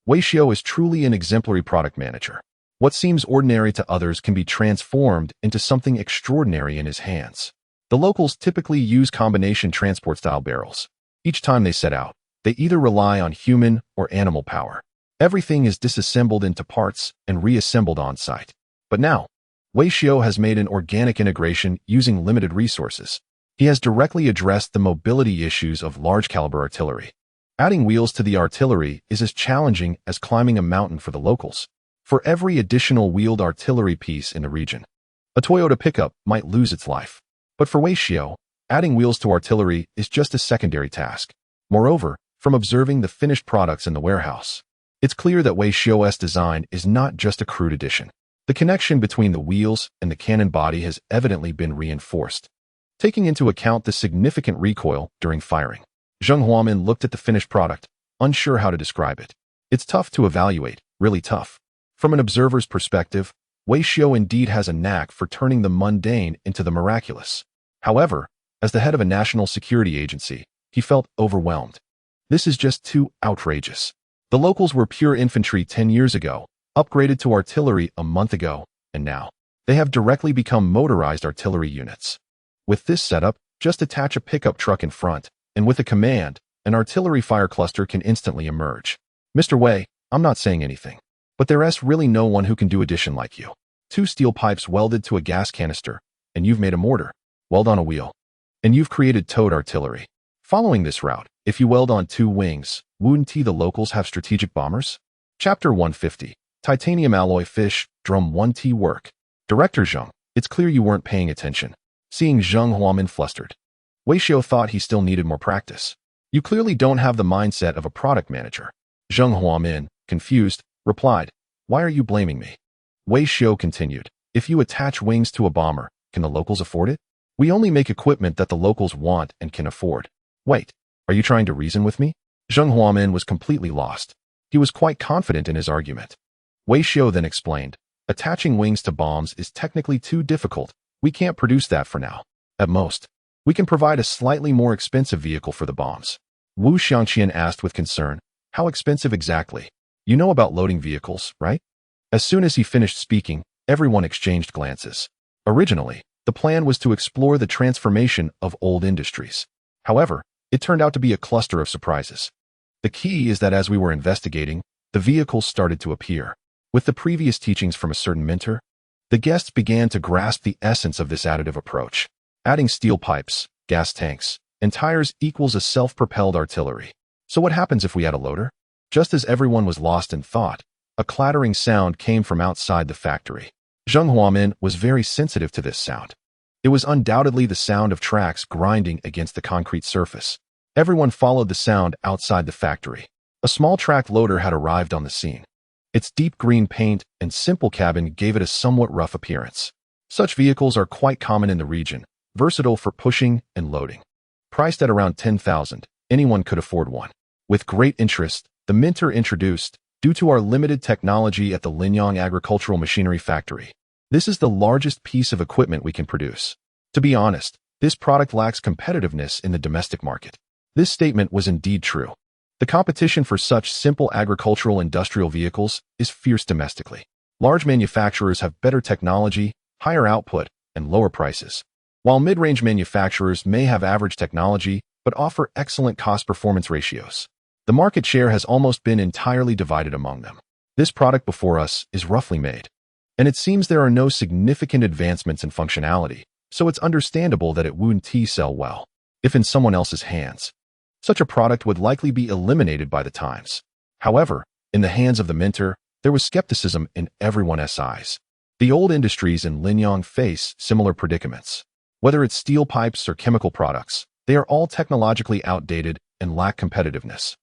Wei Xiao is truly an exemplary product manager. What seems ordinary to others can be transformed into something extraordinary in his hands. The locals typically use combination transport-style barrels. Each time they set out, they either rely on human or animal power. Everything is disassembled into parts and reassembled on site. But now, Wei Xiao has made an organic integration using limited resources. He has directly addressed the mobility issues of large-caliber artillery. Adding wheels to the artillery is as challenging as climbing a mountain for the locals. For every additional wheeled artillery piece in the region, a Toyota pickup might lose its life. But for Wei Xiao, adding wheels to artillery is just a secondary task. Moreover, from observing the finished products in the warehouse, it's clear that Wei Xiao's design is not just a crude addition. The connection between the wheels and the cannon body has evidently been reinforced, taking into account the significant recoil during firing. Zheng Huamin looked at the finished product, unsure how to describe it. It's tough to evaluate, really tough. From an observer's perspective, Wei Xiao indeed has a knack for turning the mundane into the miraculous. However, As the head of a national security agency, he felt overwhelmed. This is just too outrageous. The locals were pure infantry 10 years ago, upgraded to artillery a month ago, and now they have directly become motorized artillery units. With this setup, just attach a pickup truck in front, and with a command, an artillery fire cluster can instantly emerge. Mr. Wei, I'm not saying anything, but there's really no one who can do addition like you. 2 steel pipes welded to a gas canister, and you've made a mortar. Weld on a wheel. And you've created towed artillery. Following this route, if you weld on 2 wings, wouldn't the locals have strategic bombers? Chapter 150. Titanium alloy fish, drum 1T work. Director Zheng, it's clear you weren't paying attention. Seeing Zheng Huamin flustered, Wei Xiao thought he still needed more practice. You clearly don't have the mindset of a product manager. Zheng Huamin, confused, replied, why are you blaming me? Wei Xiao continued, if you attach wings to a bomber, can the locals afford it? We only make equipment that the locals want and can afford. Wait, are you trying to reason with me? Zheng Huamin was completely lost. He was quite confident in his argument. Wei Xiao then explained, attaching wings to bombs is technically too difficult. We can't produce that for now. At most, we can provide a slightly more expensive vehicle for the bombs. Wu Xiangqian asked with concern, how expensive exactly? You know about loading vehicles, right? As soon as he finished speaking, everyone exchanged glances. Originally, the plan was to explore the transformation of old industries. However, it turned out to be a cluster of surprises. The key is that as we were investigating, the vehicles started to appear. With the previous teachings from a certain mentor, the guests began to grasp the essence of this additive approach. Adding steel pipes, gas tanks, and tires equals a self-propelled artillery. So what happens if we add a loader? Just as everyone was lost in thought, a clattering sound came from outside the factory. Zheng Huamin was very sensitive to this sound. It was undoubtedly the sound of tracks grinding against the concrete surface. Everyone followed the sound outside the factory. A small track loader had arrived on the scene. Its deep green paint and simple cabin gave it a somewhat rough appearance. Such vehicles are quite common in the region, versatile for pushing and loading. Priced at around 10,000, anyone could afford one. With great interest, the mentor introduced, due to our limited technology at the Linyang Agricultural Machinery Factory, this is the largest piece of equipment we can produce. To be honest, this product lacks competitiveness in the domestic market. This statement was indeed true. The competition for such simple agricultural industrial vehicles is fierce domestically. Large manufacturers have better technology, higher output, and lower prices, while mid-range manufacturers may have average technology but offer excellent cost-performance ratios. The market share has almost been entirely divided among them. This product before us is roughly made, and it seems there are no significant advancements in functionality, so it's understandable that it wouldn't sell well. If in someone else's hands, such a product would likely be eliminated by the times. However, in the hands of the mentor, there was skepticism in everyone's eyes. The old industries in Linyang face similar predicaments. Whether it's steel pipes or chemical products, they are all technologically outdated and lack competitiveness.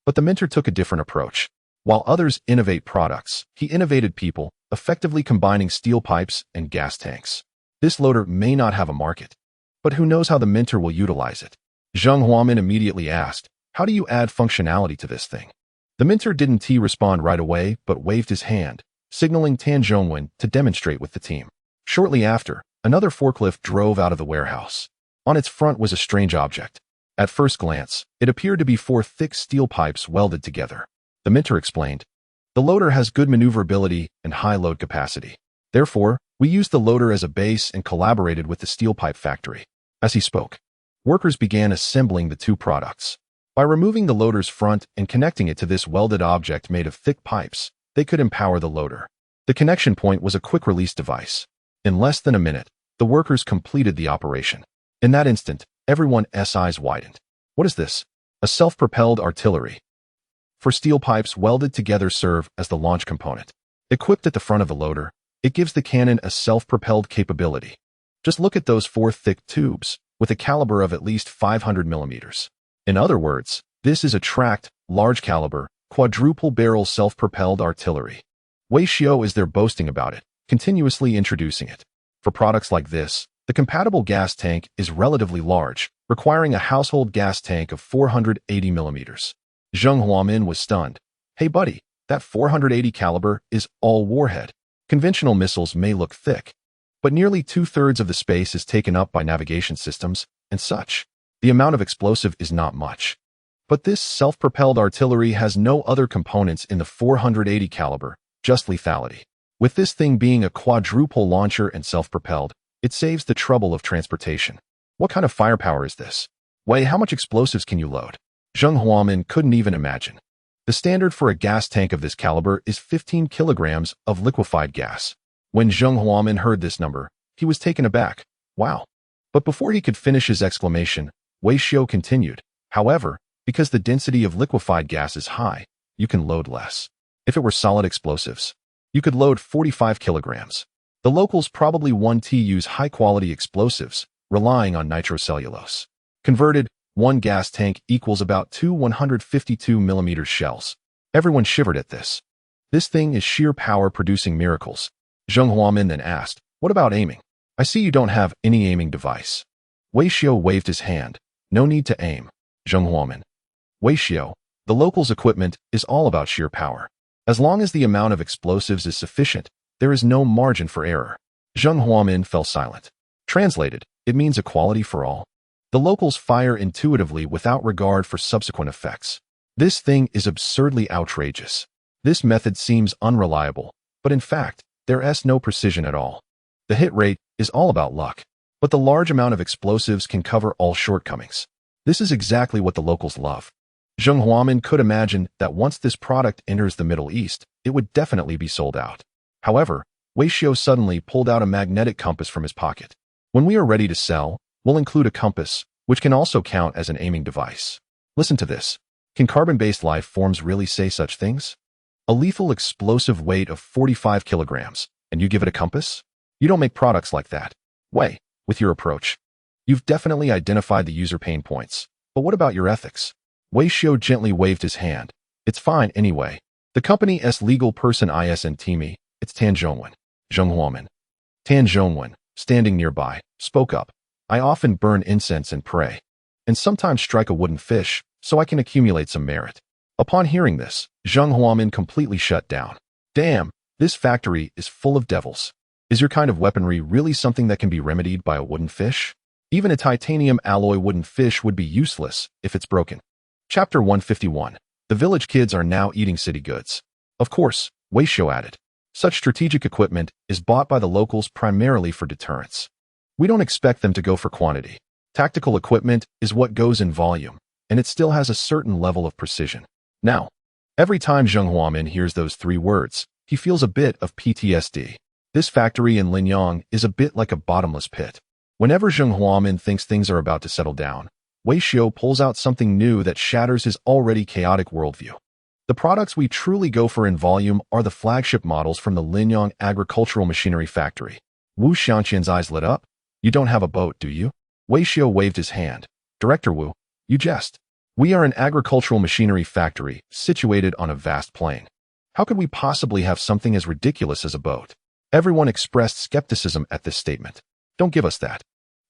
But the mentor took a different approach. While others innovate products, he innovated people, effectively combining steel pipes and gas tanks. This loader may not have a market, but who knows how the mentor will utilize it? Zheng Huamin immediately asked, how do you add functionality to this thing? The mentor didn't respond right away, but waved his hand, signaling Tan Zhongwen to demonstrate with the team. Shortly after, another forklift drove out of the warehouse. On its front was a strange object. At first glance, it appeared to be 4 thick steel pipes welded together. The mentor explained, the loader has good maneuverability and high load capacity. Therefore, we used the loader as a base and collaborated with the steel pipe factory. As he spoke, workers began assembling the 2 products. By removing the loader's front and connecting it to this welded object made of thick pipes, they could empower the loader. The connection point was a quick-release device. In less than a minute, the workers completed the operation. In that instant, everyone's eyes widened. What is this? A self-propelled artillery. For steel pipes welded together serve as the launch component. Equipped at the front of the loader, it gives the cannon a self-propelled capability. Just look at those 4 thick tubes, with a caliber of at least 500 millimeters. In other words, this is a tracked, large-caliber, quadruple-barrel self-propelled artillery. Wei Xiao is there boasting about it, continuously introducing it. For products like this, the compatible gas tank is relatively large, requiring a household gas tank of 480 millimeters. Zheng Huamin was stunned. Hey buddy, that 480 caliber is all warhead. Conventional missiles may look thick, but nearly 2/3 of the space is taken up by navigation systems, and such. The amount of explosive is not much. But this self-propelled artillery has no other components in the 480 caliber, just lethality. With this thing being a quadruple launcher and self-propelled, it saves the trouble of transportation. What kind of firepower is this? Wei, how much explosives can you load? Zheng Huamin couldn't even imagine. The standard for a gas tank of this caliber is 15 kilograms of liquefied gas. When Zheng Huamin heard this number, he was taken aback. Wow. But before he could finish his exclamation, Wei Xiu continued. However, because the density of liquefied gas is high, you can load less. If it were solid explosives, you could load 45 kilograms. The locals probably want to use high-quality explosives, relying on nitrocellulose. Converted, one gas tank equals about 2 152mm shells. Everyone shivered at this. This thing is sheer power producing miracles. Zheng Huamin then asked, what about aiming? I see you don't have any aiming device. Wei Xiu waved his hand. No need to aim. Zheng Huamin. Wei Xiu, the locals' equipment is all about sheer power. As long as the amount of explosives is sufficient, there is no margin for error. Zheng Huamin fell silent. Translated, it means equality for all. The locals fire intuitively without regard for subsequent effects. This thing is absurdly outrageous. This method seems unreliable, but in fact, there is no precision at all. The hit rate is all about luck, but the large amount of explosives can cover all shortcomings. This is exactly what the locals love. Zheng Huamin could imagine that once this product enters the Middle East, it would definitely be sold out. However, Wei Xiu suddenly pulled out a magnetic compass from his pocket. When we are ready to sell, we'll include a compass, which can also count as an aiming device. Listen to this. Can carbon-based life forms really say such things? A lethal explosive weight of 45 kilograms, and you give it a compass? You don't make products like that. Wei, with your approach, you've definitely identified the user pain points. But what about your ethics? Wei Xiu gently waved his hand. It's fine anyway. The company's legal person isn't me, it's Tan Zhongwen. Zheng Huamin. Tan Zhongwen, standing nearby, spoke up. I often burn incense and pray, and sometimes strike a wooden fish, so I can accumulate some merit. Upon hearing this, Zheng Huamin completely shut down. Damn, this factory is full of devils. Is your kind of weaponry really something that can be remedied by a wooden fish? Even a titanium alloy wooden fish would be useless if it's broken. Chapter 151. The village kids are now eating city goods. Of course, Wei Xiu added. Such strategic equipment is bought by the locals primarily for deterrence. We don't expect them to go for quantity. Tactical equipment is what goes in volume, and it still has a certain level of precision. Now, every time Zheng Huamin hears those three words, he feels a bit of PTSD. This factory in Linyang is a bit like a bottomless pit. Whenever Zheng Huamin thinks things are about to settle down, Wei Xiu pulls out something new that shatters his already chaotic worldview. The products we truly go for in volume are the flagship models from the Linyang Agricultural Machinery Factory. Wu Xiangqian's eyes lit up. You don't have a boat, do you? Wei Xiu waved his hand. Director Wu, you jest. We are an agricultural machinery factory situated on a vast plain. How could we possibly have something as ridiculous as a boat? Everyone expressed skepticism at this statement. Don't give us that.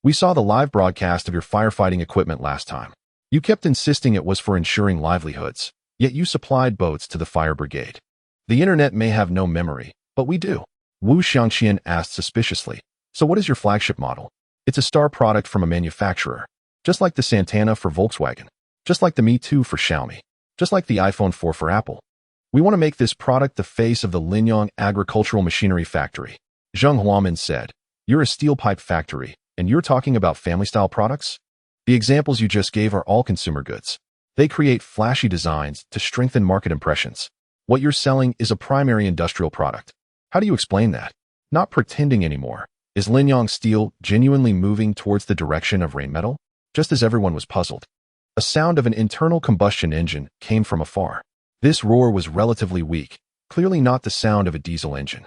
We saw the live broadcast of your firefighting equipment last time. You kept insisting it was for ensuring livelihoods, yet you supplied boats to the fire brigade. The internet may have no memory, but we do. Wu Xiangqian asked suspiciously. So what is your flagship model? It's a star product from a manufacturer. Just like the Santana for Volkswagen. Just like the Me Too for Xiaomi. Just like the iPhone 4 for Apple. We want to make this product the face of the Linyang Agricultural Machinery Factory. Zheng Huamin said. You're a steel pipe factory, and you're talking about family-style products? The examples you just gave are all consumer goods. They create flashy designs to strengthen market impressions. What you're selling is a primary industrial product. How do you explain that? Not pretending anymore. Is Linyang Steel genuinely moving towards the direction of rain metal? Just as everyone was puzzled. A sound of an internal combustion engine came from afar. This roar was relatively weak, clearly not the sound of a diesel engine,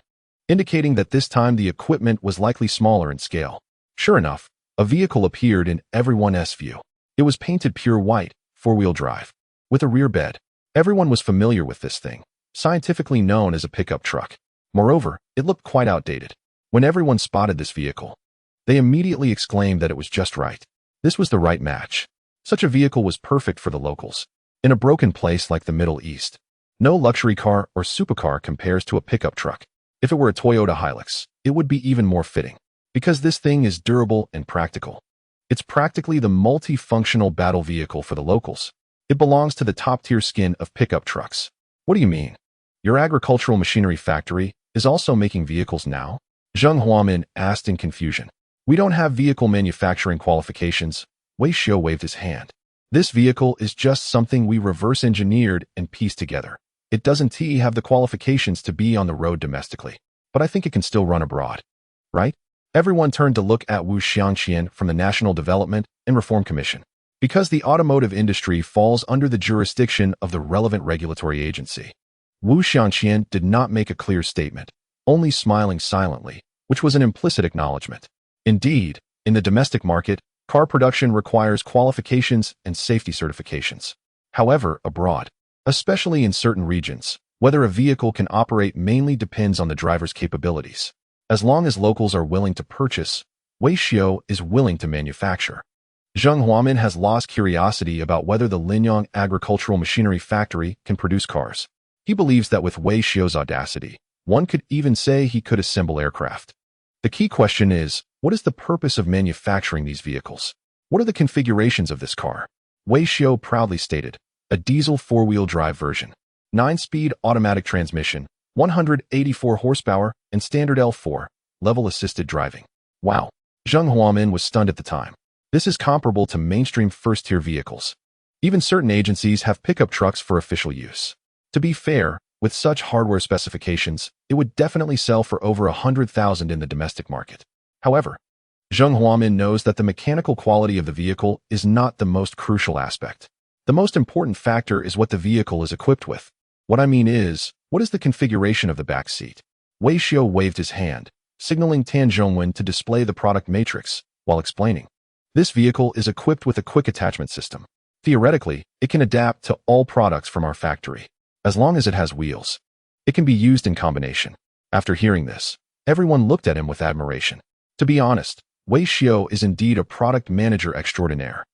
indicating that this time the equipment was likely smaller in scale. Sure enough, a vehicle appeared in everyone's view. It was painted pure white, four-wheel drive, with a rear bed. Everyone was familiar with this thing, scientifically known as a pickup truck. Moreover, it looked quite outdated. When everyone spotted this vehicle, they immediately exclaimed that it was just right. This was the right match. Such a vehicle was perfect for the locals. In a broken place like the Middle East, no luxury car or supercar compares to a pickup truck. If it were a Toyota Hilux, it would be even more fitting, because this thing is durable and practical. It's practically the multifunctional battle vehicle for the locals. It belongs to the top-tier skin of pickup trucks. What do you mean? Your agricultural machinery factory is also making vehicles now? Zheng Huamin asked in confusion. We don't have vehicle manufacturing qualifications. Wei Xiu waved his hand. This vehicle is just something we reverse-engineered and pieced together. It doesn't have the qualifications to be on the road domestically, but I think it can still run abroad. Right? Everyone turned to look at Wu Xiangqian from the National Development and Reform Commission. Because the automotive industry falls under the jurisdiction of the relevant regulatory agency. Wu Xiangqian did not make a clear statement, only smiling silently, which was an implicit acknowledgement. Indeed, in the domestic market, car production requires qualifications and safety certifications. However, abroad, especially in certain regions, whether a vehicle can operate mainly depends on the driver's capabilities. As long as locals are willing to purchase, Wei Xiu is willing to manufacture. Zheng Huamin has lost curiosity about whether the Linyang agricultural machinery factory can produce cars. He believes that with Wei Xiu's audacity, one could even say he could assemble aircraft. The key question is, what is the purpose of manufacturing these vehicles? What are the configurations of this car? Wei Xiu proudly stated, a diesel four-wheel drive version, 9-speed automatic transmission, 184 horsepower, and standard L4, level assisted driving. Wow. Zheng Huamin was stunned at the time. This is comparable to mainstream first-tier vehicles. Even certain agencies have pickup trucks for official use. To be fair, with such hardware specifications, it would definitely sell for over 100,000 in the domestic market. However, Zheng Huamin knows that the mechanical quality of the vehicle is not the most crucial aspect. The most important factor is what the vehicle is equipped with. What I mean is, what is the configuration of the back seat? Wei Xiu waved his hand, signaling Tan Zhongwen to display the product matrix, while explaining. This vehicle is equipped with a quick attachment system. Theoretically, it can adapt to all products from our factory. As long as it has wheels, it can be used in combination. After hearing this, everyone looked at him with admiration. To be honest, Wei Xiu is indeed a product manager extraordinaire.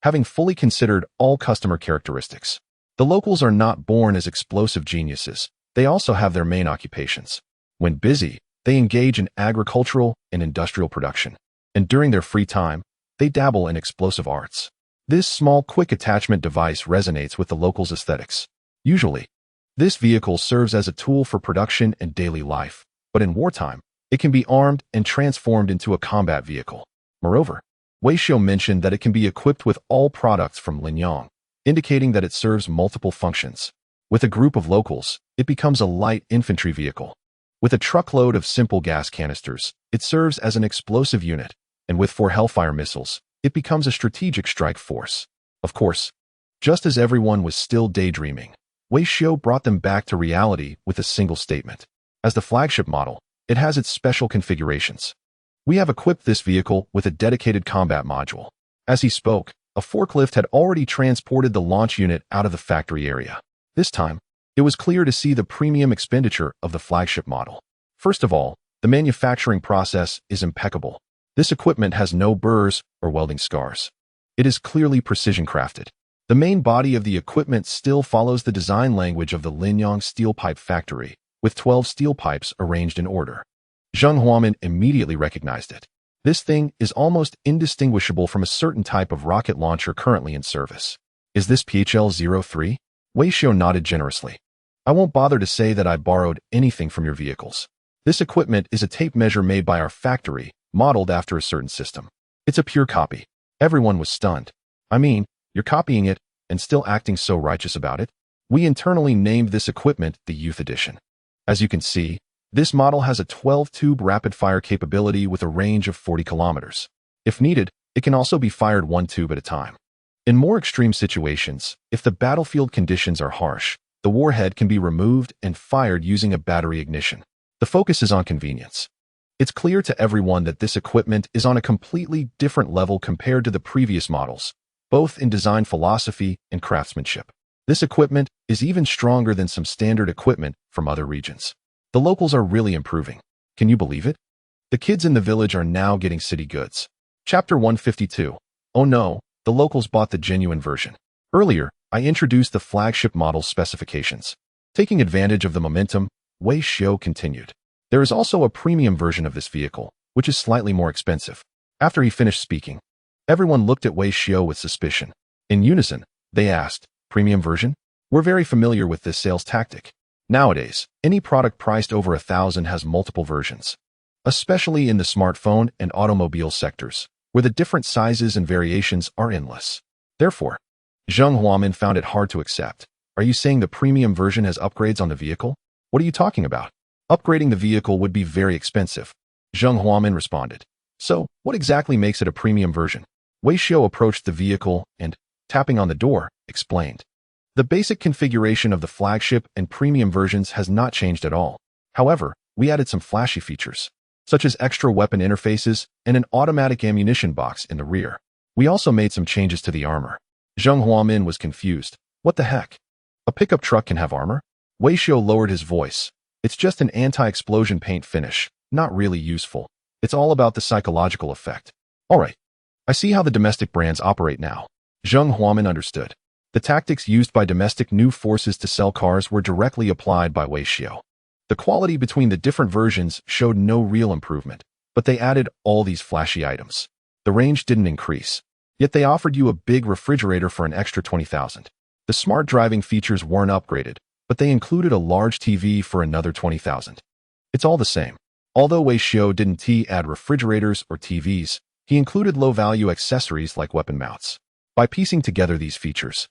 Having fully considered all customer characteristics, the locals are not born as explosive geniuses. They also have their main occupations. When busy, they engage in agricultural and industrial production. And during their free time, they dabble in explosive arts. This small quick attachment device resonates with the locals' aesthetics. Usually, this vehicle serves as a tool for production and daily life, but in wartime, it can be armed and transformed into a combat vehicle. Moreover, Wei Xiu mentioned that it can be equipped with all products from Linyang, indicating that it serves multiple functions. With a group of locals, it becomes a light infantry vehicle. With a truckload of simple gas canisters, it serves as an explosive unit, and with 4 Hellfire missiles, it becomes a strategic strike force. Of course, just as everyone was still daydreaming, Wei Xiu brought them back to reality with a single statement. As the flagship model, it has its special configurations. We have equipped this vehicle with a dedicated combat module. As he spoke, a forklift had already transported the launch unit out of the factory area. This time, it was clear to see the premium expenditure of the flagship model. First of all, the manufacturing process is impeccable. This equipment has no burrs or welding scars. It is clearly precision crafted. The main body of the equipment still follows the design language of the Linyang steel pipe factory, with 12 steel pipes arranged in order. Zheng Huamin immediately recognized it. This thing is almost indistinguishable from a certain type of rocket launcher currently in service. Is this PHL-03? Wei Xiu nodded generously. I won't bother to say that I borrowed anything from your vehicles. This equipment is a tape measure made by our factory, modeled after a certain system. It's a pure copy. Everyone was stunned. I mean, you're copying it and still acting so righteous about it? We internally named this equipment the Youth Edition. As you can see, this model has a 12-tube rapid-fire capability with a range of 40 kilometers. If needed, it can also be fired 1 tube at a time. In more extreme situations, if the battlefield conditions are harsh, the warhead can be removed and fired using a battery ignition. The focus is on convenience. It's clear to everyone that this equipment is on a completely different level compared to the previous models, both in design philosophy and craftsmanship. This equipment is even stronger than some standard equipment from other regions. The locals are really improving. Can you believe it? The kids in the village are now getting city goods. Chapter 152. Oh no, the locals bought the genuine version. Earlier, I introduced the flagship model's specifications. Taking advantage of the momentum, Wei Xiu continued. There is also a premium version of this vehicle, which is slightly more expensive. After he finished speaking, Everyone looked at Wei Xiao with suspicion. In unison, they asked, "Premium version?" We're very familiar with this sales tactic. Nowadays, any product priced over 1,000 has multiple versions, especially in the smartphone and automobile sectors, where the different sizes and variations are endless. Therefore, Zheng Huamin found it hard to accept. Are you saying the premium version has upgrades on the vehicle? What are you talking about? Upgrading the vehicle would be very expensive. Zheng Huamin responded. So, what exactly makes it a premium version? Wei Xiao approached the vehicle and, tapping on the door, explained. The basic configuration of the flagship and premium versions has not changed at all. However, we added some flashy features, such as extra weapon interfaces and an automatic ammunition box in the rear. We also made some changes to the armor. Zheng Huamin was confused. What the heck? A pickup truck can have armor? Wei Xiao lowered his voice. It's just an anti-explosion paint finish, not really useful. It's all about the psychological effect. Alright, I see how the domestic brands operate now. Zheng Huamin understood. The tactics used by domestic new forces to sell cars were directly applied by Wei Xiao. The quality between the different versions showed no real improvement, but they added all these flashy items. The range didn't increase, yet they offered you a big refrigerator for an extra 20,000. The smart driving features weren't upgraded, but they included a large TV for another 20,000. It's all the same. Although Wei Xiao didn't add refrigerators or TVs, he included low-value accessories like weapon mounts. By piecing together these features,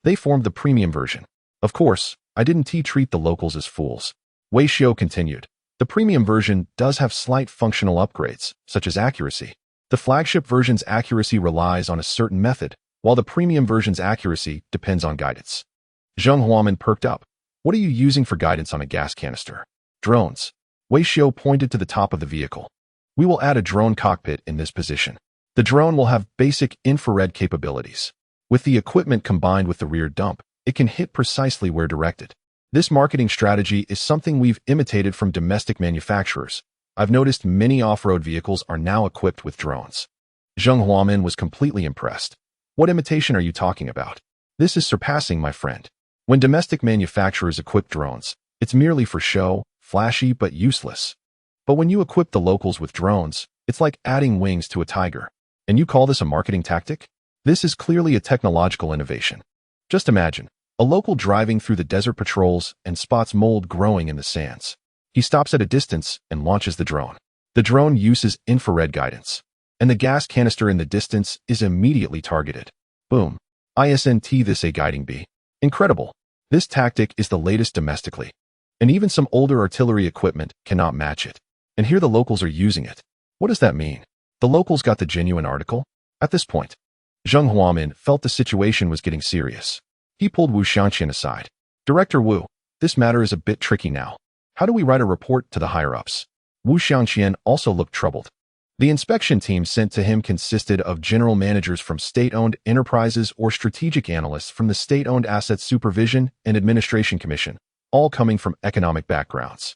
they formed the premium version. Of course, I didn't treat the locals as fools. Wei Xiao continued. The premium version does have slight functional upgrades, such as accuracy. The flagship version's accuracy relies on a certain method, while the premium version's accuracy depends on guidance. Zheng Huamin perked up. What are you using for guidance on a gas canister? Drones. Wei Xiao pointed to the top of the vehicle. We will add a drone cockpit in this position. The drone will have basic infrared capabilities. With the equipment combined with the rear dump, it can hit precisely where directed. This marketing strategy is something we've imitated from domestic manufacturers. I've noticed many off-road vehicles are now equipped with drones. Zheng Huamin was completely impressed. What imitation are you talking about? This is surpassing, my friend. When domestic manufacturers equip drones, it's merely for show, flashy but useless. But when you equip the locals with drones, it's like adding wings to a tiger. And you call this a marketing tactic? This is clearly a technological innovation. Just imagine, a local driving through the desert patrols and spots mold growing in the sands. He stops at a distance and launches the drone. The drone uses infrared guidance, and the gas canister in the distance is immediately targeted. Boom. Isn't this a guiding bee? Incredible. This tactic is the latest domestically, and even some older artillery equipment cannot match it. And here the locals are using it. What does that mean? The locals got the genuine article? At this point, Zheng Huamin felt the situation was getting serious. He pulled Wu Xiangqian aside. Director Wu, this matter is a bit tricky now. How do we write a report to the higher-ups? Wu Xiangqian also looked troubled. The inspection team sent to him consisted of general managers from state-owned enterprises or strategic analysts from the State-Owned Assets Supervision and Administration Commission, all coming from economic backgrounds.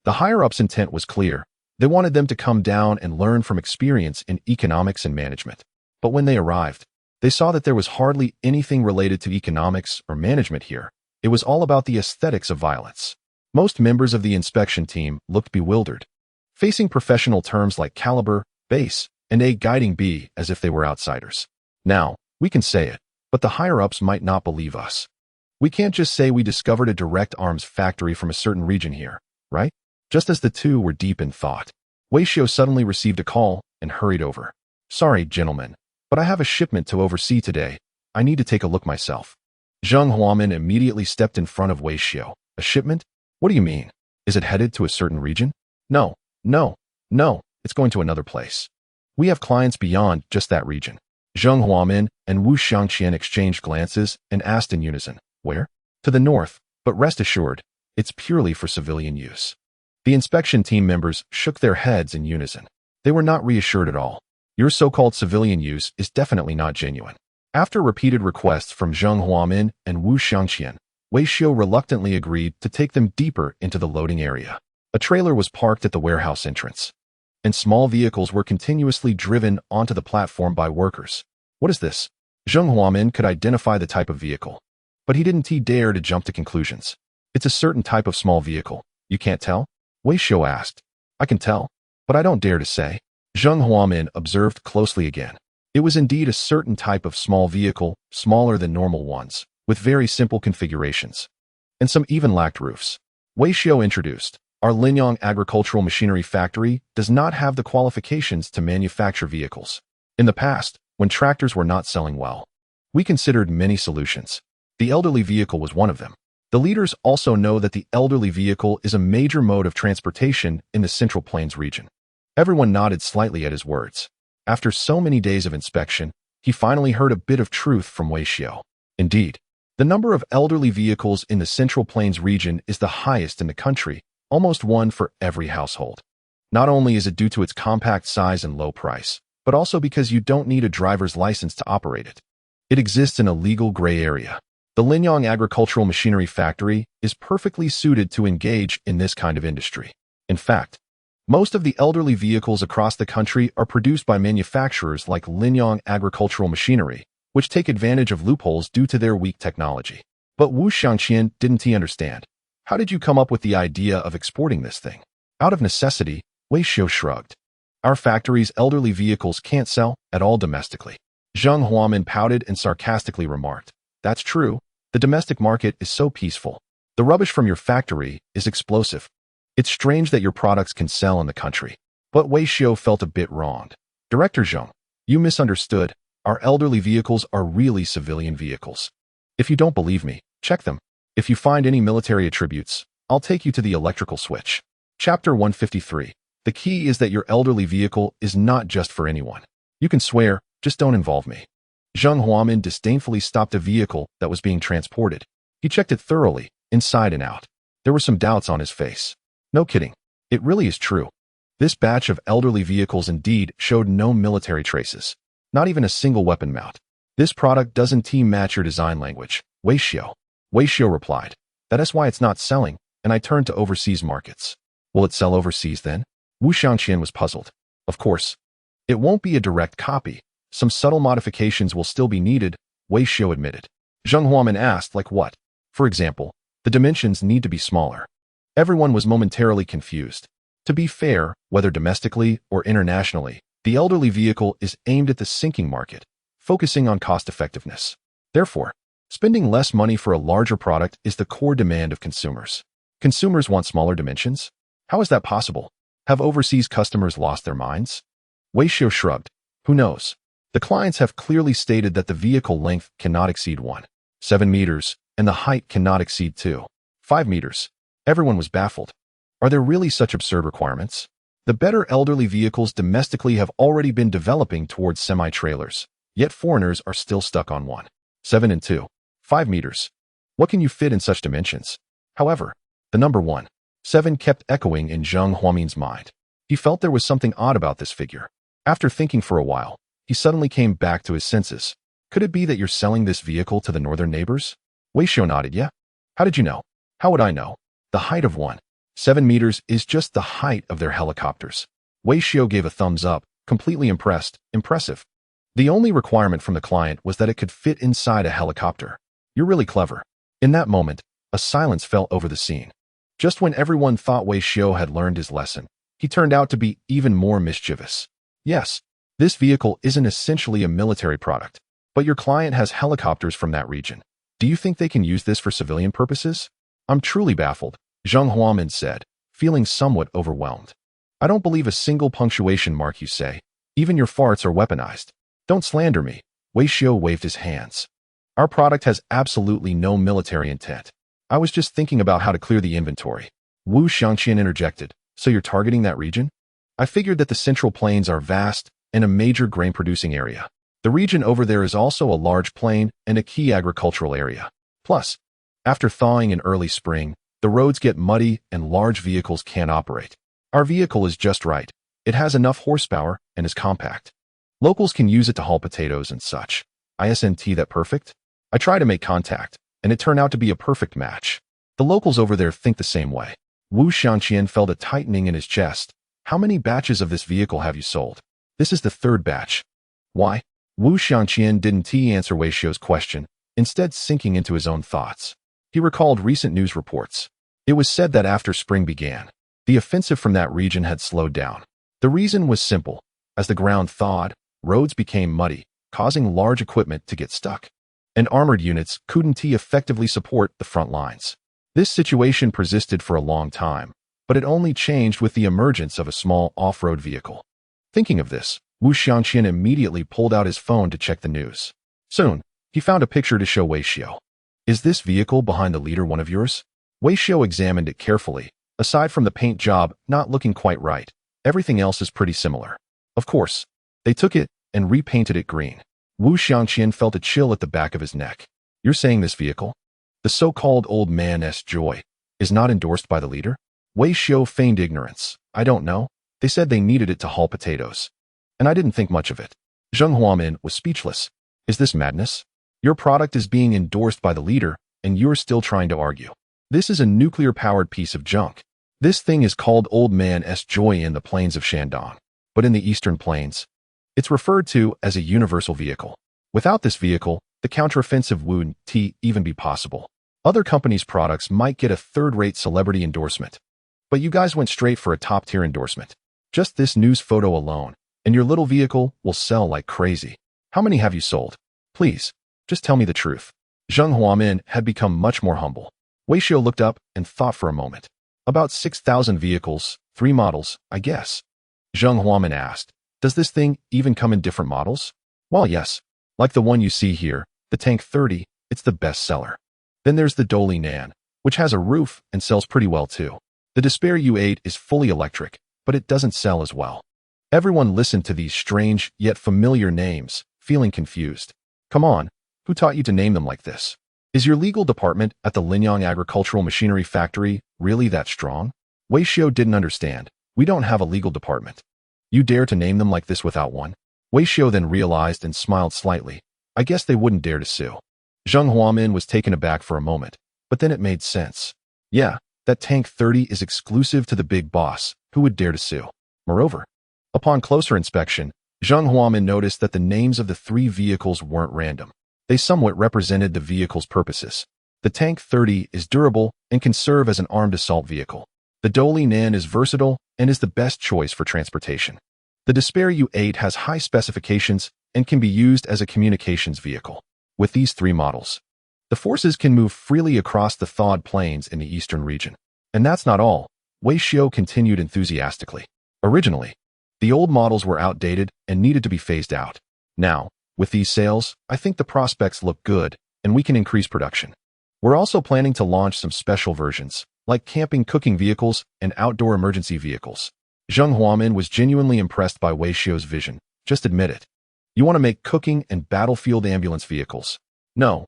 The higher-ups' intent was clear. They wanted them to come down and learn from experience in economics and management. But when they arrived, they saw that there was hardly anything related to economics or management here. It was all about the aesthetics of violence. Most members of the inspection team looked bewildered, facing professional terms like caliber, base, and a guiding bee as if they were outsiders. Now, we can say it, but the higher-ups might not believe us. We can't just say we discovered a direct arms factory from a certain region here, right? Just as the two were deep in thought, Wei Xiao suddenly received a call and hurried over. Sorry, gentlemen, but I have a shipment to oversee today. I need to take a look myself. Zheng Huamin immediately stepped in front of Wei Xiao. A shipment? What do you mean? Is it headed to a certain region? No, it's going to another place. We have clients beyond just that region. Zheng Huamin and Wu Xiangqian exchanged glances and asked in unison, where? To the north, but rest assured, it's purely for civilian use. The inspection team members shook their heads in unison. They were not reassured at all. Your so-called civilian use is definitely not genuine. After repeated requests from Zheng Huamin and Wu Xiangqian, Wei Xiao reluctantly agreed to take them deeper into the loading area. A trailer was parked at the warehouse entrance, and small vehicles were continuously driven onto the platform by workers. What is this? Zheng Huamin could identify the type of vehicle, but he didn't dare to jump to conclusions. It's a certain type of small vehicle. You can't tell? Wei Xiao asked. I can tell, but I don't dare to say. Zheng Huamin observed closely again. It was indeed a certain type of small vehicle, smaller than normal ones, with very simple configurations. And some even lacked roofs. Wei Xiao introduced, our Linyang agricultural machinery factory does not have the qualifications to manufacture vehicles. In the past, when tractors were not selling well, we considered many solutions. The elderly vehicle was one of them. The leaders also know that the elderly vehicle is a major mode of transportation in the Central Plains region. Everyone nodded slightly at his words. After so many days of inspection, he finally heard a bit of truth from Wei Xiao. Indeed, the number of elderly vehicles in the Central Plains region is the highest in the country, almost one for every household. Not only is it due to its compact size and low price, but also because you don't need a driver's license to operate it. It exists in a legal gray area. The Linyang agricultural machinery factory is perfectly suited to engage in this kind of industry. In fact, most of the elderly vehicles across the country are produced by manufacturers like Linyang agricultural machinery, which take advantage of loopholes due to their weak technology. But Wu Xiangqian didn't understand. How did you come up with the idea of exporting this thing? Out of necessity, Wei Xiao shrugged. Our factory's elderly vehicles can't sell at all domestically. Zheng Huamin pouted and sarcastically remarked, that's true. The domestic market is so peaceful. The rubbish from your factory is explosive. It's strange that your products can sell in the country. But Wei Xiao felt a bit wronged. Director Zheng, you misunderstood. Our elderly vehicles are really civilian vehicles. If you don't believe me, check them. If you find any military attributes, I'll take you to the electrical switch. Chapter 153. The key is that your elderly vehicle is not just for anyone. You can swear, just don't involve me. Zheng Huamin disdainfully stopped a vehicle that was being transported. He checked it thoroughly, inside and out. There were some doubts on his face. No kidding. It really is true. This batch of elderly vehicles indeed showed no military traces. Not even a single weapon mount. This product doesn't match your design language, Wei Xiao. Wei Xiao replied, that's why it's not selling, and I turned to overseas markets. Will it sell overseas then? Wu Xiangqian was puzzled. Of course. It won't be a direct copy. Some subtle modifications will still be needed, Wei Xiao admitted. Zheng Huamin asked, like what? For example, the dimensions need to be smaller. Everyone was momentarily confused. To be fair, whether domestically or internationally, the elderly vehicle is aimed at the sinking market, focusing on cost-effectiveness. Therefore, spending less money for a larger product is the core demand of consumers. Consumers want smaller dimensions? How is that possible? Have overseas customers lost their minds? Wei Xiao shrugged. Who knows? The clients have clearly stated that the vehicle length cannot exceed 1.7 meters, and the height cannot exceed 2.5 meters. Everyone was baffled. Are there really such absurd requirements? The better elderly vehicles domestically have already been developing towards semi-trailers, yet foreigners are still stuck on 1.7 and 2.5 meters. What can you fit in such dimensions? However, the number 1.7 kept echoing in Zheng Huamin's mind. He felt there was something odd about this figure. After thinking for a while, he suddenly came back to his senses. Could it be that you're selling this vehicle to the northern neighbors? Wei Xiao nodded, yeah. How did you know? How would I know? The height of 1.7 meters is just the height of their helicopters. Wei Xiao gave a thumbs up, completely impressed. Impressive. The only requirement from the client was that it could fit inside a helicopter. You're really clever. In that moment, a silence fell over the scene. Just when everyone thought Wei Xiao had learned his lesson, he turned out to be even more mischievous. Yes, this vehicle isn't essentially a military product, but your client has helicopters from that region. Do you think they can use this for civilian purposes? I'm truly baffled, Zheng Huamin said, feeling somewhat overwhelmed. I don't believe a single punctuation mark you say. Even your farts are weaponized. Don't slander me. Wei Xiao waved his hands. Our product has absolutely no military intent. I was just thinking about how to clear the inventory. Wu Xiangqian interjected. So you're targeting that region? I figured that the Central Plains are vast and a major grain-producing area. The region over there is also a large plain and a key agricultural area. Plus, after thawing in early spring, the roads get muddy and large vehicles can't operate. Our vehicle is just right. It has enough horsepower and is compact. Locals can use it to haul potatoes and such. Isn't that perfect? I try to make contact, and it turned out to be a perfect match. The locals over there think the same way. Wu Xiangqian felt a tightening in his chest. How many batches of this vehicle have you sold? This is the third batch. Why? Wu Xiangqian didn't answer Wei Xiao's question, instead sinking into his own thoughts. He recalled recent news reports. It was said that after spring began, the offensive from that region had slowed down. The reason was simple. As the ground thawed, roads became muddy, causing large equipment to get stuck, and armored units couldn't effectively support the front lines. This situation persisted for a long time, but it only changed with the emergence of a small off-road vehicle. Thinking of this, Wu Xiangqian immediately pulled out his phone to check the news. Soon, he found a picture to show Wei Xiao. "Is this vehicle behind the leader one of yours?" Wei Xiao examined it carefully. Aside from the paint job not looking quite right, everything else is pretty similar. Of course, they took it and repainted it green. Wu Xiangqian felt a chill at the back of his neck. "You're saying this vehicle, the so-called old man's joy, is not endorsed by the leader?" Wei Xiao feigned ignorance. "I don't know. They said they needed it to haul potatoes, and I didn't think much of it." Zheng Huamin was speechless. "Is this madness? Your product is being endorsed by the leader, and you're still trying to argue. This is a nuclear-powered piece of junk. This thing is called Old Man's Joy in the plains of Shandong, but in the eastern plains, it's referred to as a universal vehicle. Without this vehicle, the counteroffensive wouldn't even be possible. Other companies' products might get a third-rate celebrity endorsement, but you guys went straight for a top-tier endorsement. Just this news photo alone, and your little vehicle will sell like crazy. How many have you sold? Please, just tell me the truth." Zheng Huamin had become much more humble. Wei Xiao looked up and thought for a moment. "About 6,000 vehicles, 3 models, I guess." Zheng Huamin asked, "Does this thing even come in different models?" "Well, yes. Like the one you see here, the Tank 30, it's the best seller. Then there's the Doli Nan, which has a roof and sells pretty well too. The Despair U8 is fully electric, but it doesn't sell as well." Everyone listened to these strange yet familiar names, feeling confused. "Come on, who taught you to name them like this? Is your legal department at the Linyang Agricultural Machinery Factory really that strong?" Wei Xiao didn't understand. "We don't have a legal department. You dare to name them like this without one?" Wei Xiao then realized and smiled slightly. "I guess they wouldn't dare to sue." Zheng Huamin was taken aback for a moment, but then it made sense. Yeah, that Tank 30 is exclusive to the big boss, who would dare to sue. Moreover, upon closer inspection, Zheng Huamin noticed that the names of the 3 vehicles weren't random. They somewhat represented the vehicle's purposes. The Tank 30 is durable and can serve as an armed assault vehicle. The Doli Nan is versatile and is the best choice for transportation. The Despair U8 has high specifications and can be used as a communications vehicle. With these 3 models, the forces can move freely across the thawed plains in the eastern region. And that's not all, Wei Xiao continued enthusiastically. Originally, the old models were outdated and needed to be phased out. Now, with these sales, I think the prospects look good, and we can increase production. We're also planning to launch some special versions, like camping cooking vehicles and outdoor emergency vehicles. Zheng Huamin was genuinely impressed by Wei Xiao's vision. "Just admit it. You want to make cooking and battlefield ambulance vehicles?" No,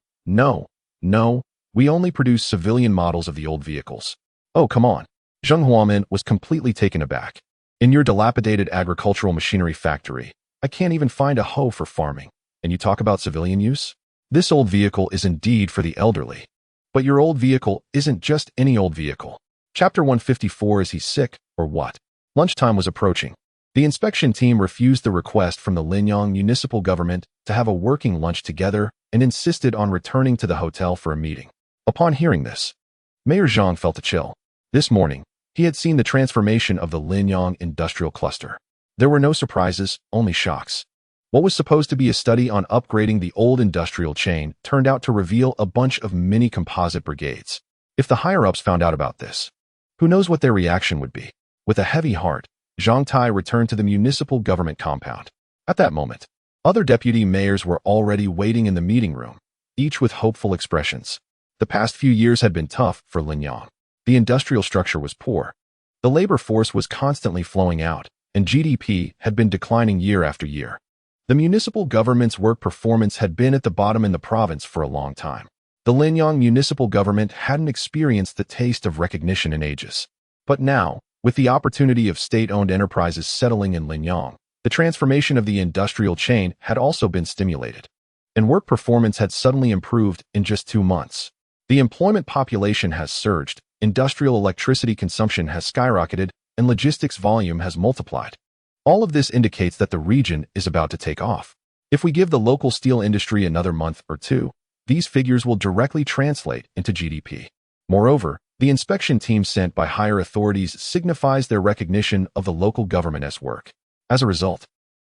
we only produce civilian models of the old vehicles." "Oh, come on." Zheng Huamin was completely taken aback. "In your dilapidated agricultural machinery factory, I can't even find a hoe for farming, and you talk about civilian use? This old vehicle is indeed for the elderly. But your old vehicle isn't just any old vehicle." Chapter 154. Is he sick, or what? Lunchtime was approaching. The inspection team refused the request from the Linyang municipal government to have a working lunch together and insisted on returning to the hotel for a meeting. Upon hearing this, Mayor Zhang felt a chill. This morning, he had seen the transformation of the Linyang industrial cluster. There were no surprises, only shocks. What was supposed to be a study on upgrading the old industrial chain turned out to reveal a bunch of mini composite brigades. If the higher-ups found out about this, who knows what their reaction would be? With a heavy heart, Zhang Tai returned to the municipal government compound. At that moment, other deputy mayors were already waiting in the meeting room, each with hopeful expressions. The past few years had been tough for Linyang. The industrial structure was poor. The labor force was constantly flowing out, and GDP had been declining year after year. The municipal government's work performance had been at the bottom in the province for a long time. The Linyang municipal government hadn't experienced the taste of recognition in ages. But now, with the opportunity of state-owned enterprises settling in Linyang, the transformation of the industrial chain had also been stimulated, and work performance had suddenly improved in just 2 months. The employment population has surged, industrial electricity consumption has skyrocketed, and logistics volume has multiplied. All of this indicates that the region is about to take off. If we give the local steel industry another month or 2, these figures will directly translate into GDP. Moreover, the inspection team sent by higher authorities signifies their recognition of the local government's work. As a result,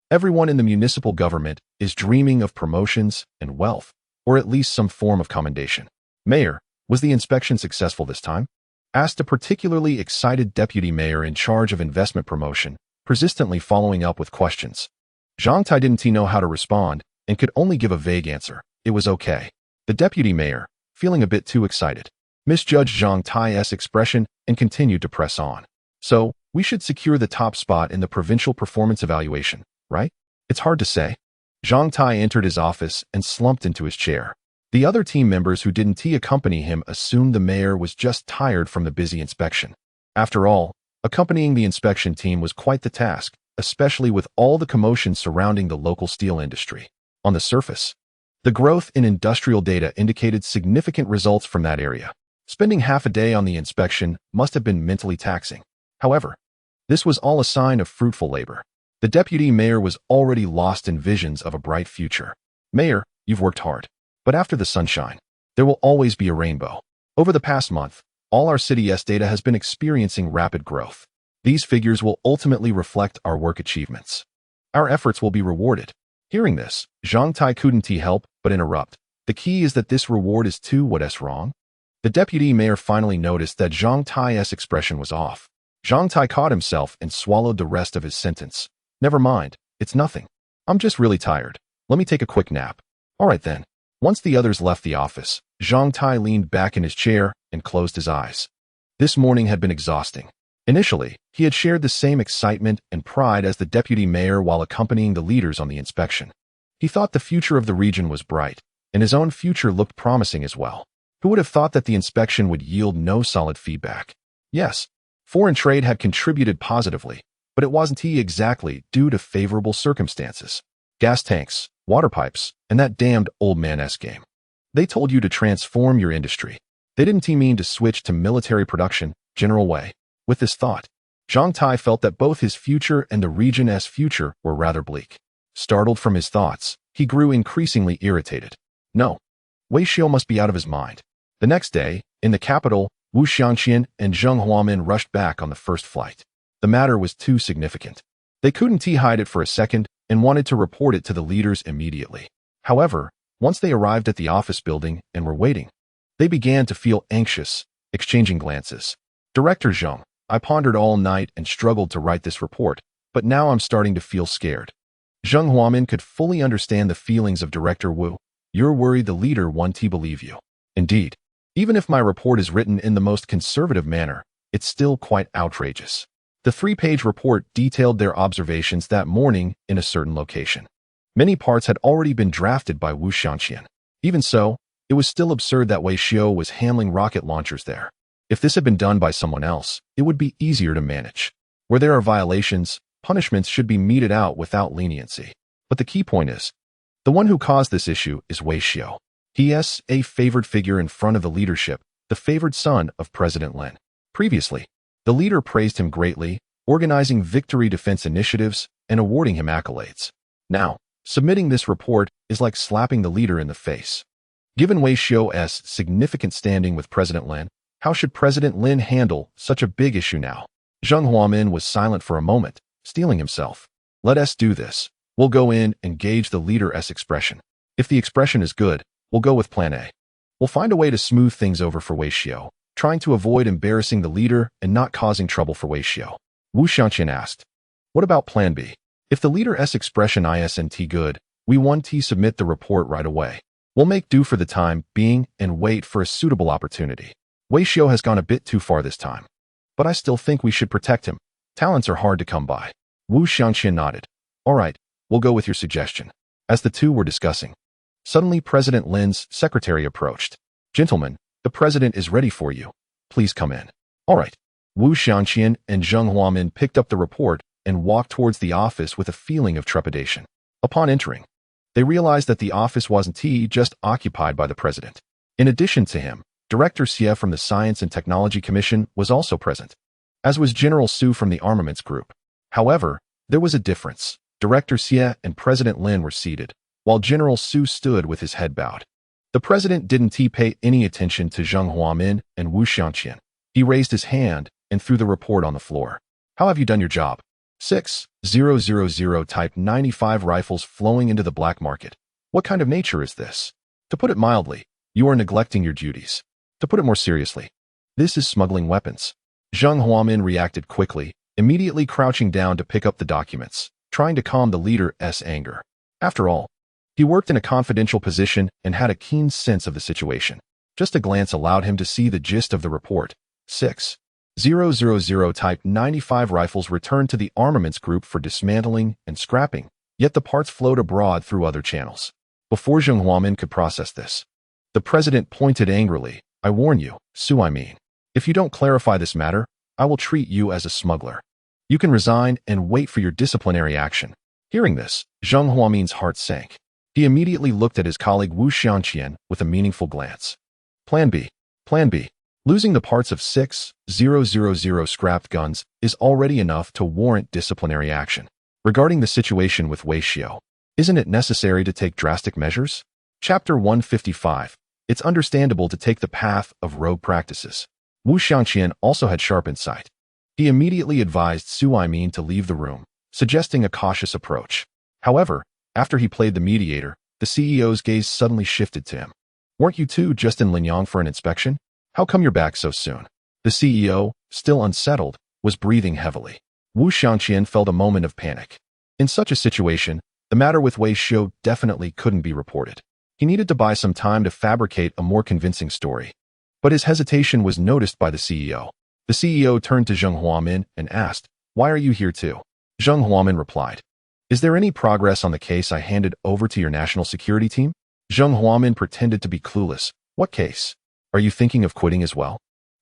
Everyone in the municipal government is dreaming of promotions and wealth, or at least some form of commendation. Mayor, was the inspection successful this time? Asked a particularly excited deputy mayor in charge of investment promotion, persistently following up with questions. Zhang Tai didn't know how to respond and could only give a vague answer. It was okay. The deputy mayor, feeling a bit too excited, misjudged Zhang Tai's expression and continued to press on. So, we should secure the top spot in the provincial performance evaluation, right? It's hard to say. Zhang Tai entered his office and slumped into his chair. The other team members who didn't accompany him assumed the mayor was just tired from the busy inspection. After all, accompanying the inspection team was quite the task, especially with all the commotion surrounding the local steel industry. On the surface, the growth in industrial data indicated significant results from that area. Spending half a day on the inspection must have been mentally taxing. However, this was all a sign of fruitful labor. The deputy mayor was already lost in visions of a bright future. Mayor, you've worked hard. But after the sunshine, there will always be a rainbow. Over the past month, all our city's data has been experiencing rapid growth. These figures will ultimately reflect our work achievements. Our efforts will be rewarded. Hearing this, Zhang Tai couldn't help but interrupt. The key is that this reward is too what's wrong? The deputy mayor finally noticed that Zhang Tai's expression was off. Zhang Tai caught himself and swallowed the rest of his sentence. Never mind, it's nothing. I'm just really tired. Let me take a quick nap. All right then. Once the others left the office, Zhang Tai leaned back in his chair and closed his eyes. This morning had been exhausting. Initially, he had shared the same excitement and pride as the deputy mayor while accompanying the leaders on the inspection. He thought the future of the region was bright, and his own future looked promising as well. Who would have thought that the inspection would yield no solid feedback? Yes, foreign trade had contributed positively, but it wasn't exactly due to favorable circumstances. Gas tanks, water pipes, and that damned old man-s game. They told you to transform your industry. They didn't mean to switch to military production, General Wei. With this thought, Zhang Tai felt that both his future and the region's future were rather bleak. Startled from his thoughts, he grew increasingly irritated. No, Wei Xiao must be out of his mind. The next day, in the capital, Wu Xiangqian and Zheng Huamin rushed back on the first flight. The matter was too significant. They couldn't hide it for a second and wanted to report it to the leaders immediately. However, once they arrived at the office building and were waiting, they began to feel anxious, exchanging glances. Director Zheng, I pondered all night and struggled to write this report, but now I'm starting to feel scared. Zheng Huamin could fully understand the feelings of Director Wu. You're worried the leader won't believe you. Indeed, even if my report is written in the most conservative manner, it's still quite outrageous. The 3-page report detailed their observations that morning in a certain location. Many parts had already been drafted by Wu Xiangqian. Even so, it was still absurd that Wei Xiao was handling rocket launchers there. If this had been done by someone else, it would be easier to manage. Where there are violations, punishments should be meted out without leniency. But the key point is, the one who caused this issue is Wei Xiao. He is a favored figure in front of the leadership, the favored son of President Lin. Previously, the leader praised him greatly, organizing victory defense initiatives and awarding him accolades. Now, submitting this report is like slapping the leader in the face. Given Wei Xiao's significant standing with President Lin, how should President Lin handle such a big issue now? Zheng Huamin was silent for a moment, steeling himself. Let us do this. We'll go in and gauge the leader's expression. If the expression is good, we'll go with Plan A. We'll find a way to smooth things over for Wei Xiao, trying to avoid embarrassing the leader and not causing trouble for Wei Xiao. Wu Xiangqian asked, what about Plan B? If the leader's expression isn't good, we want to submit the report right away. We'll make do for the time being and wait for a suitable opportunity. Wei Xiao has gone a bit too far this time. But I still think we should protect him. Talents are hard to come by. Wu Xiangqian nodded. All right, we'll go with your suggestion. As the two were discussing, suddenly President Lin's secretary approached. Gentlemen, the president is ready for you. Please come in. All right. Wu Xiangqian and Zheng Huamin picked up the report and walked towards the office with a feeling of trepidation. Upon entering, they realized that the office wasn't just occupied by the president. In addition to him, Director Xie from the Science and Technology Commission was also present, as was General Su from the Armaments Group. However, there was a difference. Director Xie and President Lin were seated, while General Su stood with his head bowed. The president didn't pay any attention to Zheng Huamin and Wu Xiangqian. He raised his hand and threw the report on the floor. How have you done your job? 6,000 Type 95 rifles flowing into the black market. What kind of nature is this? To put it mildly, you are neglecting your duties. To put it more seriously, this is smuggling weapons. Zheng Huamin reacted quickly, immediately crouching down to pick up the documents, trying to calm the leader's anger. After all, he worked in a confidential position and had a keen sense of the situation. Just a glance allowed him to see the gist of the report. 6,000 Type 95 rifles returned to the armaments group for dismantling and scrapping, yet the parts flowed abroad through other channels. Before Zheng Huamin could process this, the president pointed angrily. I warn you, Sui-Min. If you don't clarify this matter, I will treat you as a smuggler. You can resign and wait for your disciplinary action. Hearing this, Zheng Huamin's heart sank. He immediately looked at his colleague Wu Xiangqian with a meaningful glance. Plan B. Plan B. Losing the parts of 6,000 scrapped guns is already enough to warrant disciplinary action. Regarding the situation with Wei Xiao, isn't it necessary to take drastic measures? Chapter 155. It's understandable to take the path of rogue practices. Wu Xiangqian also had sharp insight. He immediately advised Sui-Min to leave the room, suggesting a cautious approach. However, after he played the mediator, the CEO's gaze suddenly shifted to him. Weren't you two just in Linyang for an inspection? How come you're back so soon? The CEO, still unsettled, was breathing heavily. Wu Xiangqian felt a moment of panic. In such a situation, the matter with Wei Xiao definitely couldn't be reported. He needed to buy some time to fabricate a more convincing story. But his hesitation was noticed by the CEO. The CEO turned to Zheng Huamin and asked, "Why are you here too?" Zheng Huamin replied, "Is there any progress on the case I handed over to your national security team?" Zheng Huamin pretended to be clueless. "What case? Are you thinking of quitting as well?"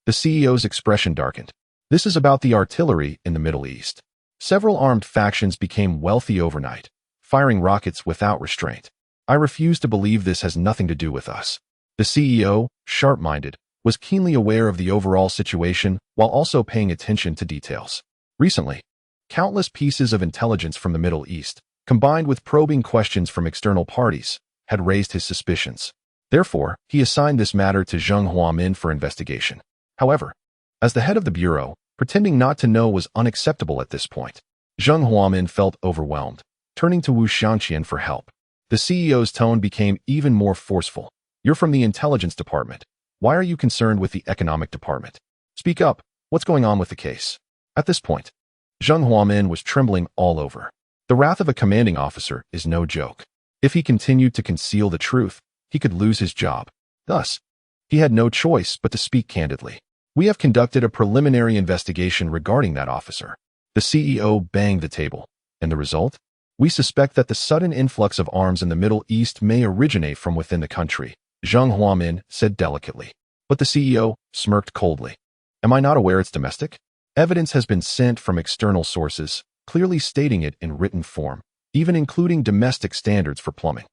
The CEO's expression darkened. "This is about the artillery in the Middle East. Several armed factions became wealthy overnight, firing rockets without restraint. I refuse to believe this has nothing to do with us." The CEO, sharp-minded, was keenly aware of the overall situation while also paying attention to details. Recently, countless pieces of intelligence from the Middle East, combined with probing questions from external parties, had raised his suspicions. Therefore, he assigned this matter to Zheng Huamin for investigation. However, as the head of the bureau, pretending not to know was unacceptable at this point. Zheng Huamin felt overwhelmed, turning to Wu Xiangqian for help. The CEO's tone became even more forceful. "You're from the intelligence department. Why are you concerned with the economic department? Speak up. What's going on with the case?" At this point, Zheng Huamin was trembling all over. The wrath of a commanding officer is no joke. If he continued to conceal the truth, he could lose his job. Thus, he had no choice but to speak candidly. "We have conducted a preliminary investigation regarding that officer." The CEO banged the table. And the result? "We suspect that the sudden influx of arms in the Middle East may originate from within the country," Zheng Huamin said delicately. But the CEO smirked coldly. "Am I not aware it's domestic? Evidence has been sent from external sources, clearly stating it in written form, even including domestic standards for plumbing."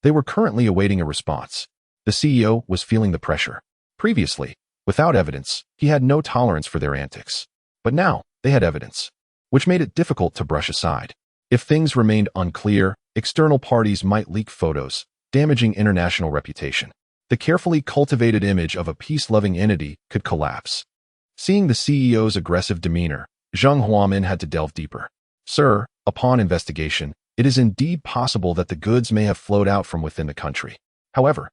They were currently awaiting a response. The CEO was feeling the pressure. Previously, without evidence, he had no tolerance for their antics. But now, they had evidence, which made it difficult to brush aside. If things remained unclear, external parties might leak photos, damaging international reputation. The carefully cultivated image of a peace-loving entity could collapse. Seeing the CEO's aggressive demeanor, Zheng Huamin had to delve deeper. "Sir, upon investigation, it is indeed possible that the goods may have flowed out from within the country. However,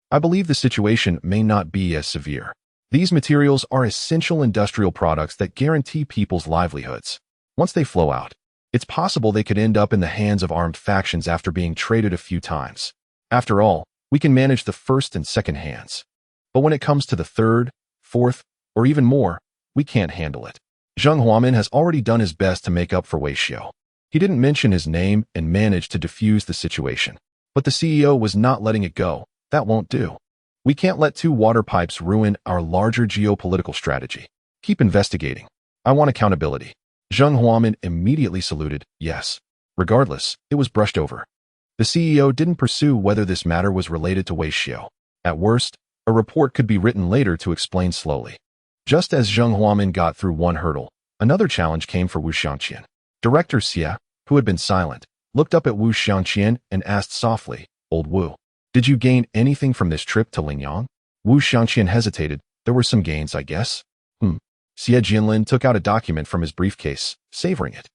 I believe the situation may not be as severe. These materials are essential industrial products that guarantee people's livelihoods. Once they flow out, it's possible they could end up in the hands of armed factions after being traded a few times. After all, we can manage the first and second hands. But when it comes to the third, fourth, or even more, we can't handle it." Zheng Huamin has already done his best to make up for Wei Xiao. He didn't mention his name and managed to defuse the situation. But the CEO was not letting it go. "That won't do. We can't let two water pipes ruin our larger geopolitical strategy. Keep investigating. I want accountability." Zheng Huamin immediately saluted, "Yes." Regardless, it was brushed over. The CEO didn't pursue whether this matter was related to Wei Xiao. At worst, a report could be written later to explain slowly. Just as Zheng Huamin got through one hurdle, another challenge came for Wu Xiangqian. Director Xie, who had been silent, looked up at Wu Xiangqian and asked softly, "Old Wu, did you gain anything from this trip to Linyang?" Wu Xiangqian hesitated. "There were some gains, I guess." Xie Jianlin took out a document from his briefcase, savoring it.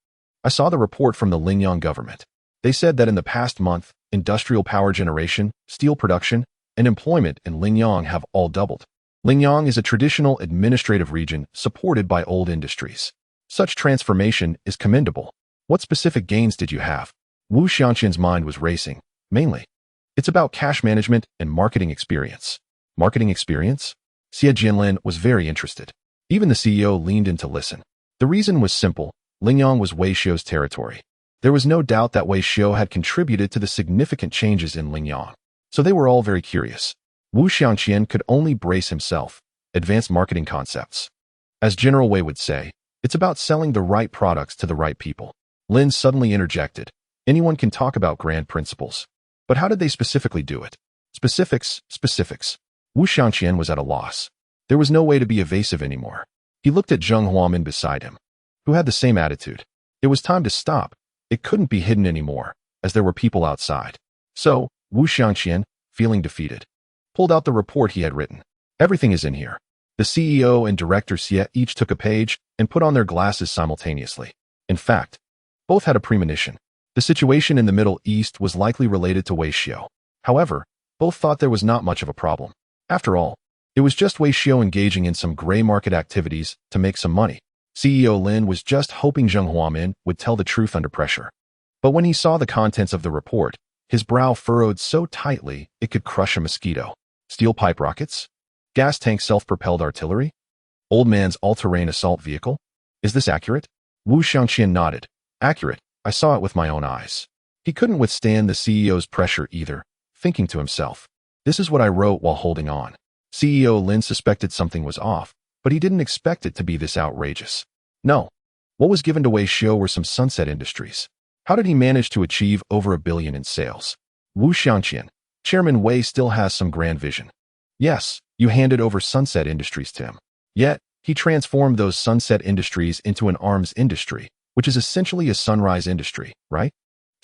I saw the report from the Lingyang government. They said that in the past month, industrial power generation, steel production, and employment in Lingyang have all doubled. Lingyang is a traditional administrative region supported by old industries. Such transformation is commendable. What specific gains did you have? Wu Xiangqian's mind was racing. Mainly, it's about cash management and marketing experience. Marketing experience? Xie Jianlin was very interested. Even the CEO leaned in to listen. The reason was simple. Lingyang was Wei Xiu's territory. There was no doubt that Wei Xiu had contributed to the significant changes in Lingyang. So they were all very curious. Wu Xiangqian could only brace himself. Advanced marketing concepts. As General Wei would say, it's about selling the right products to the right people. Lin suddenly interjected. Anyone can talk about grand principles. But how did they specifically do it? Specifics. Wu Xiangqian was at a loss. There was no way to be evasive anymore. He looked at Zheng Huamin beside him, who had the same attitude. It was time to stop. It couldn't be hidden anymore, as there were people outside. So, Wu Xiangqian, feeling defeated, pulled out the report he had written. Everything is in here. The CEO and Director Xie each took a page and put on their glasses simultaneously. In fact, both had a premonition. The situation in the Middle East was likely related to Wei Xiu. However, both thought there was not much of a problem. After all, it was just Wei Xiu engaging in some gray market activities to make some money. CEO Lin was just hoping Zheng Huamin would tell the truth under pressure. But when he saw the contents of the report, his brow furrowed so tightly it could crush a mosquito. Steel pipe rockets? Gas tank self-propelled artillery? Old man's all-terrain assault vehicle? Is this accurate? Wu Xiangqian nodded. Accurate. I saw it with my own eyes. He couldn't withstand the CEO's pressure either, thinking to himself, this is what I wrote while holding on. CEO Lin suspected something was off, but he didn't expect it to be this outrageous. No. What was given to Wei Xiu were some sunset industries. How did he manage to achieve over $1 billion in sales? Wu Xiangqian, Chairman Wei still has some grand vision. Yes, you handed over sunset industries to him. Yet, he transformed those sunset industries into an arms industry, which is essentially a sunrise industry, right?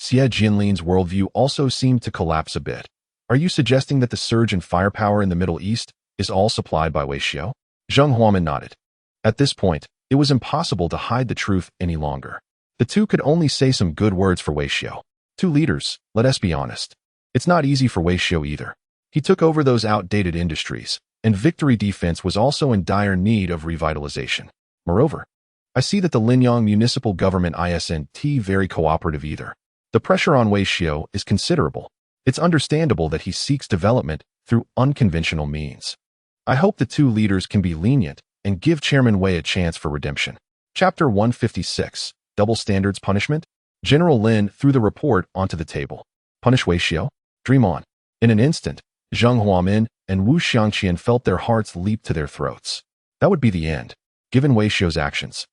Xie Jinlin's worldview also seemed to collapse a bit. Are you suggesting that the surge in firepower in the Middle East is all supplied by Wei Xiu? Zheng Huamin nodded. At this point, it was impossible to hide the truth any longer. The two could only say some good words for Wei Xiu. Two leaders, let us be honest. It's not easy for Wei Xiu either. He took over those outdated industries, and Victory Defense was also in dire need of revitalization. Moreover, I see that the Lingyang Municipal Government isn't very cooperative either. The pressure on Wei Xiu is considerable. It's understandable that he seeks development through unconventional means. I hope the two leaders can be lenient and give Chairman Wei a chance for redemption. Chapter 156, Double Standards Punishment? General Lin threw the report onto the table. Punish Wei Xiu? Dream on. In an instant, Zheng Huamin and Wu Xiangqian felt their hearts leap to their throats. That would be the end. Given Wei Xiu's actions,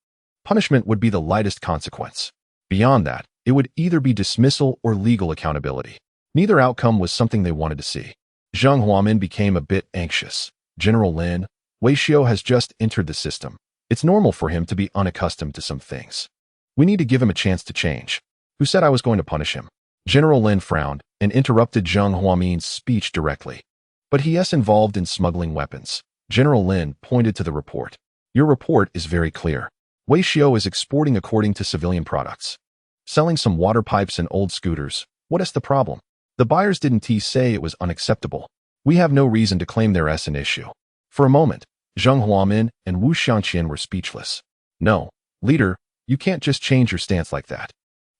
punishment would be the lightest consequence. Beyond that, it would either be dismissal or legal accountability. Neither outcome was something they wanted to see. Zheng Huamin became a bit anxious. General Lin, Wei Xiu has just entered the system. It's normal for him to be unaccustomed to some things. We need to give him a chance to change. Who said I was going to punish him? General Lin frowned and interrupted Zheng Huamin's speech directly. But he is involved in smuggling weapons. General Lin pointed to the report. Your report is very clear. Wei Xiu is exporting according to civilian products. Selling some water pipes and old scooters. What is the problem? The buyers didn't say it was unacceptable. We have no reason to claim there is an issue. For a moment, Zheng Huamin and Wu Xiangqian were speechless. No, leader, you can't just change your stance like that.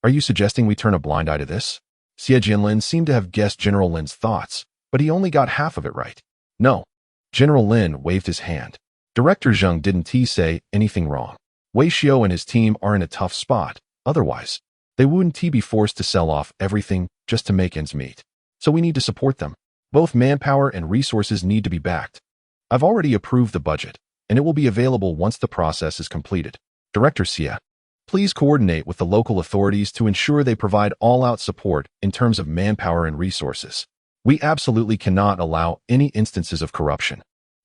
Are you suggesting we turn a blind eye to this? Xie Jinlin seemed to have guessed General Lin's thoughts, but he only got half of it right. No. General Lin waved his hand. Director Zheng didn't say anything wrong. Wei Xiu and his team are in a tough spot. Otherwise, they wouldn't be forced to sell off everything just to make ends meet. So we need to support them. Both manpower and resources need to be backed. I've already approved the budget, and it will be available once the process is completed. Director Xie, please coordinate with the local authorities to ensure they provide all-out support in terms of manpower and resources. We absolutely cannot allow any instances of corruption.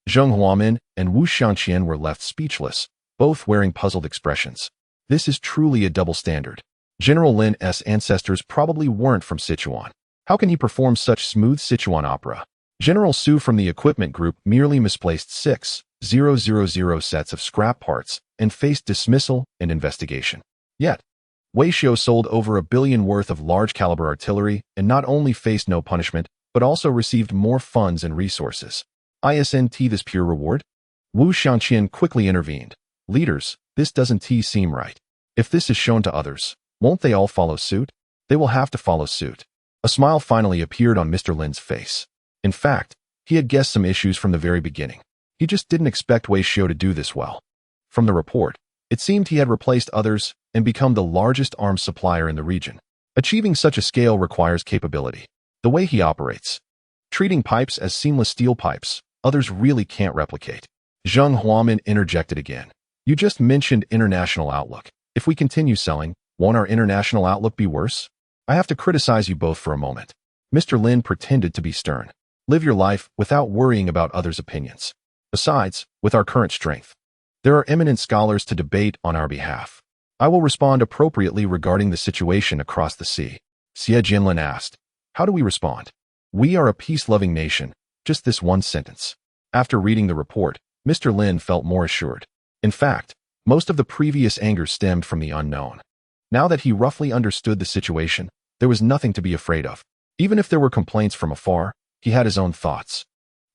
Zheng Huamin and Wu Xiangqian were left speechless, both wearing puzzled expressions. This is truly a double standard. General Lin's ancestors probably weren't from Sichuan. How can he perform such smooth Sichuan opera? General Su from the equipment group merely misplaced 6,000 sets of scrap parts and faced dismissal and investigation. Yet, Wei Xiao sold over $1 billion worth of large-caliber artillery and not only faced no punishment, but also received more funds and resources. Isn't this pure reward? Wu Xiangqian quickly intervened. Leaders, this doesn't seem right. If this is shown to others, won't they all follow suit? They will have to follow suit. A smile finally appeared on Mr. Lin's face. In fact, he had guessed some issues from the very beginning. He just didn't expect Wei Xiao to do this well. From the report, it seemed he had replaced others and become the largest arms supplier in the region. Achieving such a scale requires capability. The way he operates, treating pipes as seamless steel pipes, others really can't replicate. Zheng Huamin interjected again. You just mentioned international outlook. If we continue selling, won't our international outlook be worse? I have to criticize you both for a moment. Mr. Lin pretended to be stern. Live your life without worrying about others' opinions. Besides, with our current strength, there are eminent scholars to debate on our behalf. I will respond appropriately regarding the situation across the sea. Xie Jinlin asked. How do we respond? We are a peace-loving nation. Just this one sentence. After reading the report, Mr. Lin felt more assured. In fact, most of the previous anger stemmed from the unknown. Now that he roughly understood the situation, there was nothing to be afraid of. Even if there were complaints from afar, he had his own thoughts.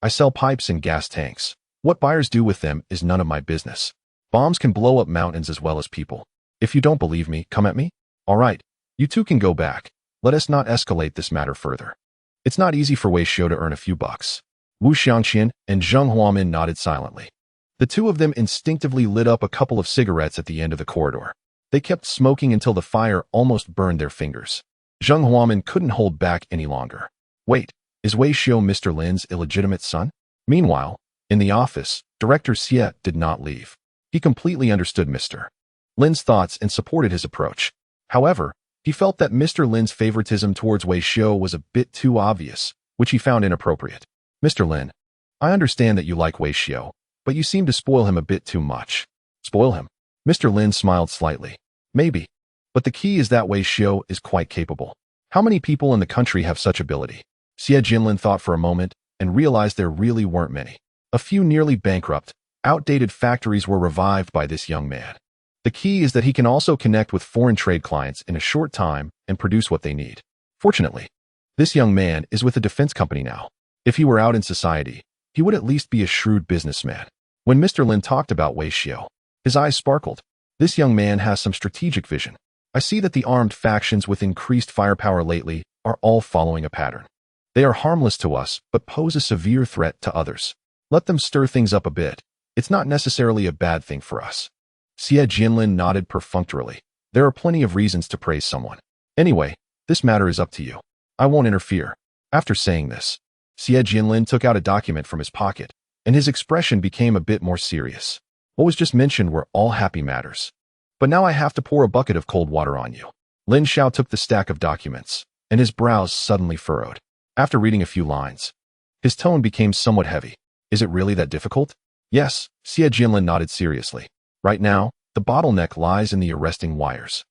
I sell pipes and gas tanks. What buyers do with them is none of my business. Bombs can blow up mountains as well as people. If you don't believe me, come at me. All right, you two can go back. Let us not escalate this matter further. It's not easy for Wei Xiao to earn a few bucks. Wu Xiangqian and Zheng Huamin nodded silently. The two of them instinctively lit up a couple of cigarettes at the end of the corridor. They kept smoking until the fire almost burned their fingers. Zheng Huamin couldn't hold back any longer. Wait, is Wei Xiao Mr. Lin's illegitimate son? Meanwhile, in the office, Director Xie did not leave. He completely understood Mr. Lin's thoughts and supported his approach. However, he felt that Mr. Lin's favoritism towards Wei Xiao was a bit too obvious, which he found inappropriate. Mr. Lin, I understand that you like Wei Xiao, but you seem to spoil him a bit too much. Spoil him? Mr. Lin smiled slightly. Maybe. But the key is that Wei Xiao is quite capable. How many people in the country have such ability? Xie Jinlin thought for a moment and realized there really weren't many. A few nearly bankrupt, outdated factories were revived by this young man. The key is that he can also connect with foreign trade clients in a short time and produce what they need. Fortunately, this young man is with a defense company now. If he were out in society, he would at least be a shrewd businessman. When Mr. Lin talked about Wei Xiao, his eyes sparkled. This young man has some strategic vision. I see that the armed factions with increased firepower lately are all following a pattern. They are harmless to us, but pose a severe threat to others. Let them stir things up a bit. It's not necessarily a bad thing for us. Xie Jinlin nodded perfunctorily. There are plenty of reasons to praise someone. Anyway, this matter is up to you. I won't interfere. After saying this, Xie Jinlin took out a document from his pocket, and his expression became a bit more serious. What was just mentioned were all happy matters. But now I have to pour a bucket of cold water on you. Lin Xiao took the stack of documents, and his brows suddenly furrowed. After reading a few lines, his tone became somewhat heavy. Is it really that difficult? Yes, Xie Jinlin nodded seriously. Right now, the bottleneck lies in the arresting wires.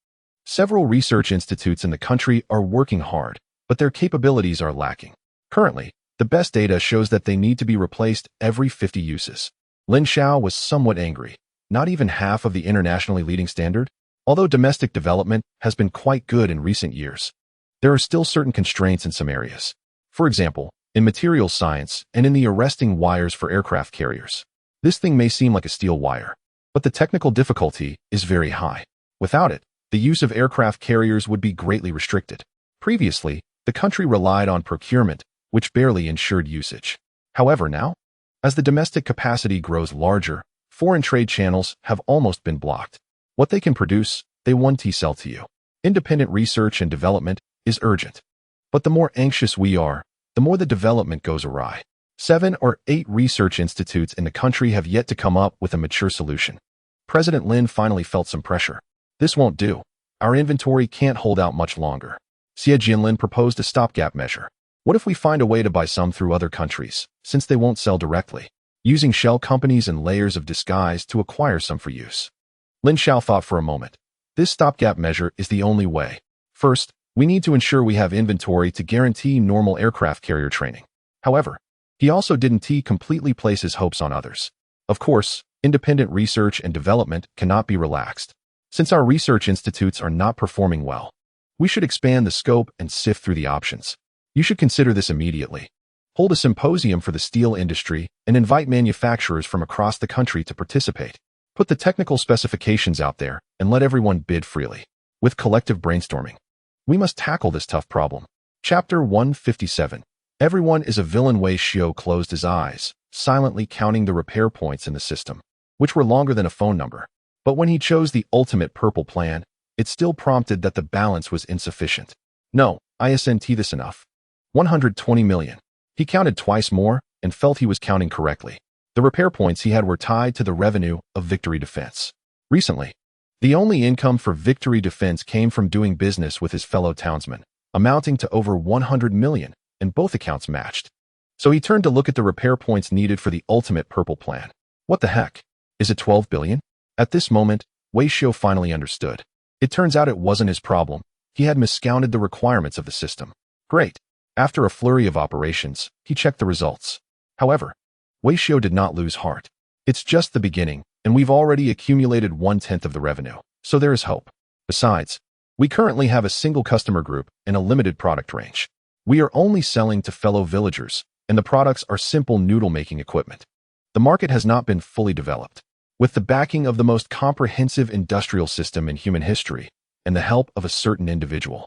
Several research institutes in the country are working hard, but their capabilities are lacking. Currently, the best data shows that they need to be replaced every 50 uses. Lin Xiao was somewhat angry. Not even half of the internationally leading standard? Although domestic development has been quite good in recent years, there are still certain constraints in some areas. For example, in materials science and in the arresting wires for aircraft carriers. This thing may seem like a steel wire, but the technical difficulty is very high. Without it, the use of aircraft carriers would be greatly restricted. Previously, the country relied on procurement, which barely ensured usage. However, now, as the domestic capacity grows larger, foreign trade channels have almost been blocked. What they can produce, they want to sell to you. Independent research and development is urgent. But the more anxious we are, the more the development goes awry. 7 or 8 research institutes in the country have yet to come up with a mature solution. President Lin finally felt some pressure. This won't do. Our inventory can't hold out much longer. Xie Jinlin proposed a stopgap measure. What if we find a way to buy some through other countries, since they won't sell directly, using shell companies and layers of disguise to acquire some for use? Lin Xiao thought for a moment. This stopgap measure is the only way. First, we need to ensure we have inventory to guarantee normal aircraft carrier training. However, he also didn't completely place his hopes on others. Of course, independent research and development cannot be relaxed. Since our research institutes are not performing well, we should expand the scope and sift through the options. You should consider this immediately. Hold a symposium for the steel industry and invite manufacturers from across the country to participate. Put the technical specifications out there and let everyone bid freely. With collective brainstorming, we must tackle this tough problem. Chapter 157. Everyone is a villain. Wei Xiao closed his eyes, silently counting the repair points in the system, which were longer than a phone number. But when he chose the ultimate purple plan, it still prompted that the balance was insufficient. No, isn't this enough? 120 million. He counted twice more and felt he was counting correctly. The repair points he had were tied to the revenue of Victory Defense. Recently, the only income for Victory Defense came from doing business with his fellow townsmen, amounting to over 100 million, and both accounts matched. So he turned to look at the repair points needed for the ultimate purple plan. What the heck? Is it 12 billion? At this moment, Wei Xiao finally understood. It turns out it wasn't his problem. He had miscounted the requirements of the system. Great. After a flurry of operations, he checked the results. However, Wei Xiao did not lose heart. It's just the beginning, and we've already accumulated 1/10 of the revenue, so there is hope. Besides, we currently have a single customer group and a limited product range. We are only selling to fellow villagers, and the products are simple noodle-making equipment. The market has not been fully developed. With the backing of the most comprehensive industrial system in human history and the help of a certain individual,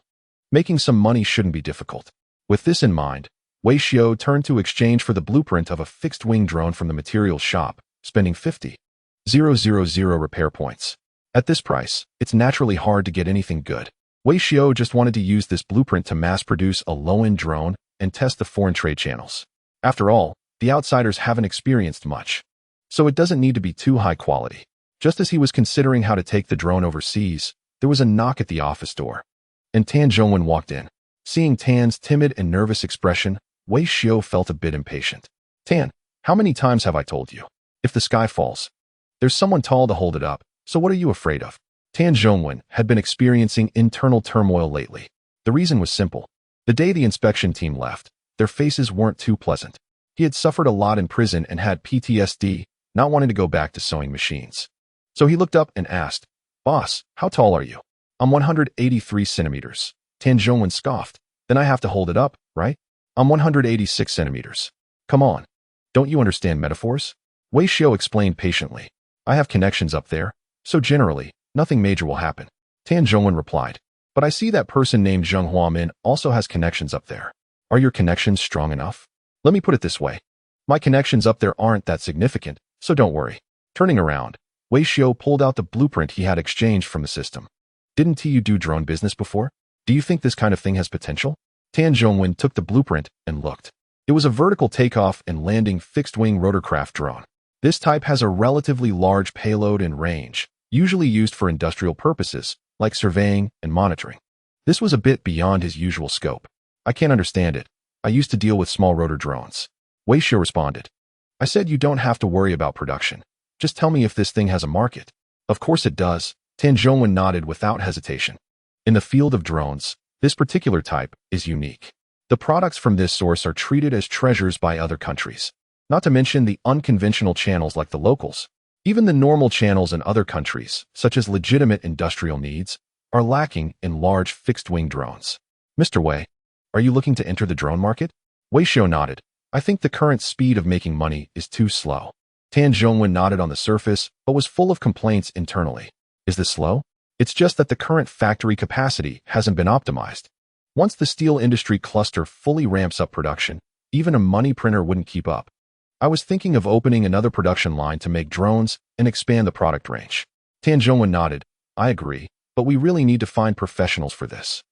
making some money shouldn't be difficult. With this in mind, Wei Xiao turned to exchange for the blueprint of a fixed-wing drone from the materials shop, spending 50,000 repair points. At this price, it's naturally hard to get anything good. Wei Xiao just wanted to use this blueprint to mass-produce a low-end drone and test the foreign trade channels. After all, the outsiders haven't experienced much, so it doesn't need to be too high quality. Just as he was considering how to take the drone overseas, there was a knock at the office door, and Tan Zhongwen walked in. Seeing Tan's timid and nervous expression, Wei Xiao felt a bit impatient. Tan, how many times have I told you? If the sky falls, there's someone tall to hold it up, so what are you afraid of? Tan Zhongwen had been experiencing internal turmoil lately. The reason was simple. The day the inspection team left, their faces weren't too pleasant. He had suffered a lot in prison and had PTSD, not wanting to go back to sewing machines. So he looked up and asked, Boss, how tall are you? I'm 183 centimeters. Tan Zhongwen scoffed. Then I have to hold it up, right? I'm 186 centimeters. Come on. Don't you understand metaphors? Wei Xiao explained patiently. I have connections up there, so generally, nothing major will happen. Tan Zhongwen replied. But I see that person named Zheng Huamin also has connections up there. Are your connections strong enough? Let me put it this way. My connections up there aren't that significant, so don't worry. Turning around, Wei Xiao pulled out the blueprint he had exchanged from the system. Didn't you do drone business before? Do you think this kind of thing has potential? Tan Zhongwen took the blueprint and looked. It was a vertical takeoff and landing fixed-wing rotorcraft drone. This type has a relatively large payload and range, usually used for industrial purposes, like surveying and monitoring. This was a bit beyond his usual scope. I can't understand it. I used to deal with small rotor drones. Wei Xiao responded. I said you don't have to worry about production. Just tell me if this thing has a market. Of course it does. Tan Zhongwen nodded without hesitation. In the field of drones, this particular type is unique. The products from this source are treated as treasures by other countries. Not to mention the unconventional channels like the locals. Even the normal channels in other countries, such as legitimate industrial needs, are lacking in large fixed-wing drones. Mr. Wei, are you looking to enter the drone market? Wei Xiao nodded. I think the current speed of making money is too slow. Tan Zhongwen nodded on the surface, but was full of complaints internally. Is this slow? It's just that the current factory capacity hasn't been optimized. Once the steel industry cluster fully ramps up production, even a money printer wouldn't keep up. I was thinking of opening another production line to make drones and expand the product range. Tan Zhongwen nodded. I agree, but we really need to find professionals for this.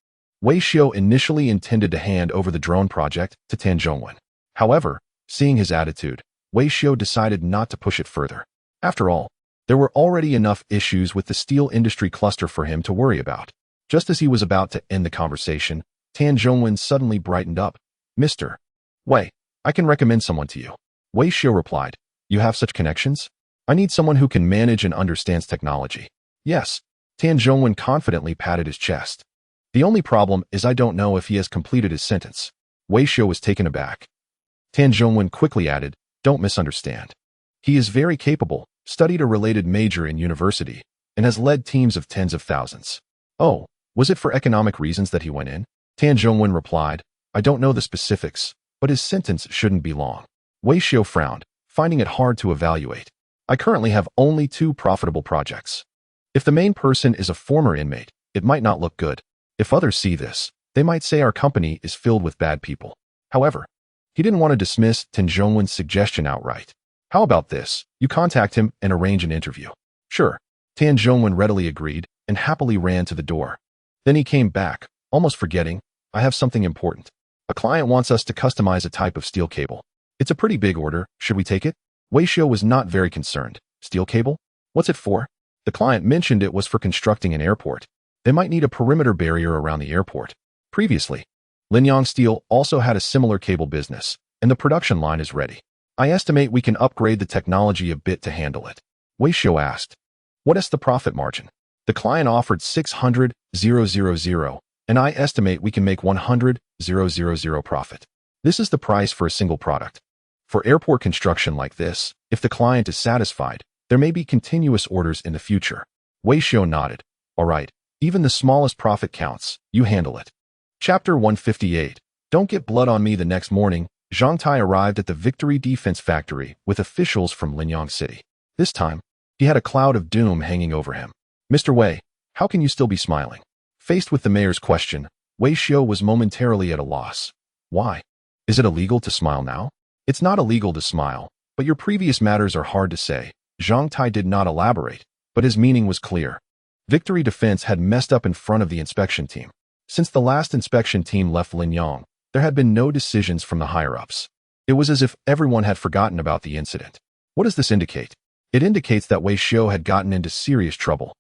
Wei Xiao initially intended to hand over the drone project to Tan Zhongwen. However, seeing his attitude, Wei Xiao decided not to push it further. After all, there were already enough issues with the steel industry cluster for him to worry about. Just as he was about to end the conversation, Tan Zhongwen suddenly brightened up. Mr. Wei, I can recommend someone to you. Wei Xiao replied. You have such connections? I need someone who can manage and understands technology. Yes. Tan Zhongwen confidently patted his chest. The only problem is I don't know if he has completed his sentence. Wei Xiao was taken aback. Tan Zhongwen quickly added, don't misunderstand. He is very capable, studied a related major in university, and has led teams of tens of thousands. Oh, was it for economic reasons that he went in? Tan Zhongwen replied, I don't know the specifics, but his sentence shouldn't be long. Wei Xiao frowned, finding it hard to evaluate. I currently have only 2 profitable projects. If the main person is a former inmate, it might not look good. If others see this, they might say our company is filled with bad people. However, he didn't want to dismiss Tan Zhongwen's suggestion outright. How about this? You contact him and arrange an interview. Sure. Tan Zhongwen readily agreed and happily ran to the door. Then he came back, almost forgetting, I have something important. A client wants us to customize a type of steel cable. It's a pretty big order. Should we take it? Wei Xiao was not very concerned. Steel cable? What's it for? The client mentioned it was for constructing an airport. They might need a perimeter barrier around the airport. Previously, Linyang Steel also had a similar cable business, and the production line is ready. I estimate we can upgrade the technology a bit to handle it. Wei Xiao asked, what is the profit margin? The client offered 600,000, and I estimate we can make 100,000 profit. This is the price for a single product. For airport construction like this, if the client is satisfied, there may be continuous orders in the future. Wei Xiao nodded. All right, even the smallest profit counts. You handle it. Chapter 158. Don't get blood on me. The next morning, Zhang Tai arrived at the Victory Defense Factory with officials from Linyang City. This time, he had a cloud of doom hanging over him. Mr. Wei, how can you still be smiling? Faced with the mayor's question, Wei Xiao was momentarily at a loss. Why? Is it illegal to smile now? It's not illegal to smile, but your previous matters are hard to say. Zhang Tai did not elaborate, but his meaning was clear. Victory Defense had messed up in front of the inspection team. Since the last inspection team left Linyang, there had been no decisions from the higher-ups. It was as if everyone had forgotten about the incident. What does this indicate? It indicates that Wei Xiao had gotten into serious trouble.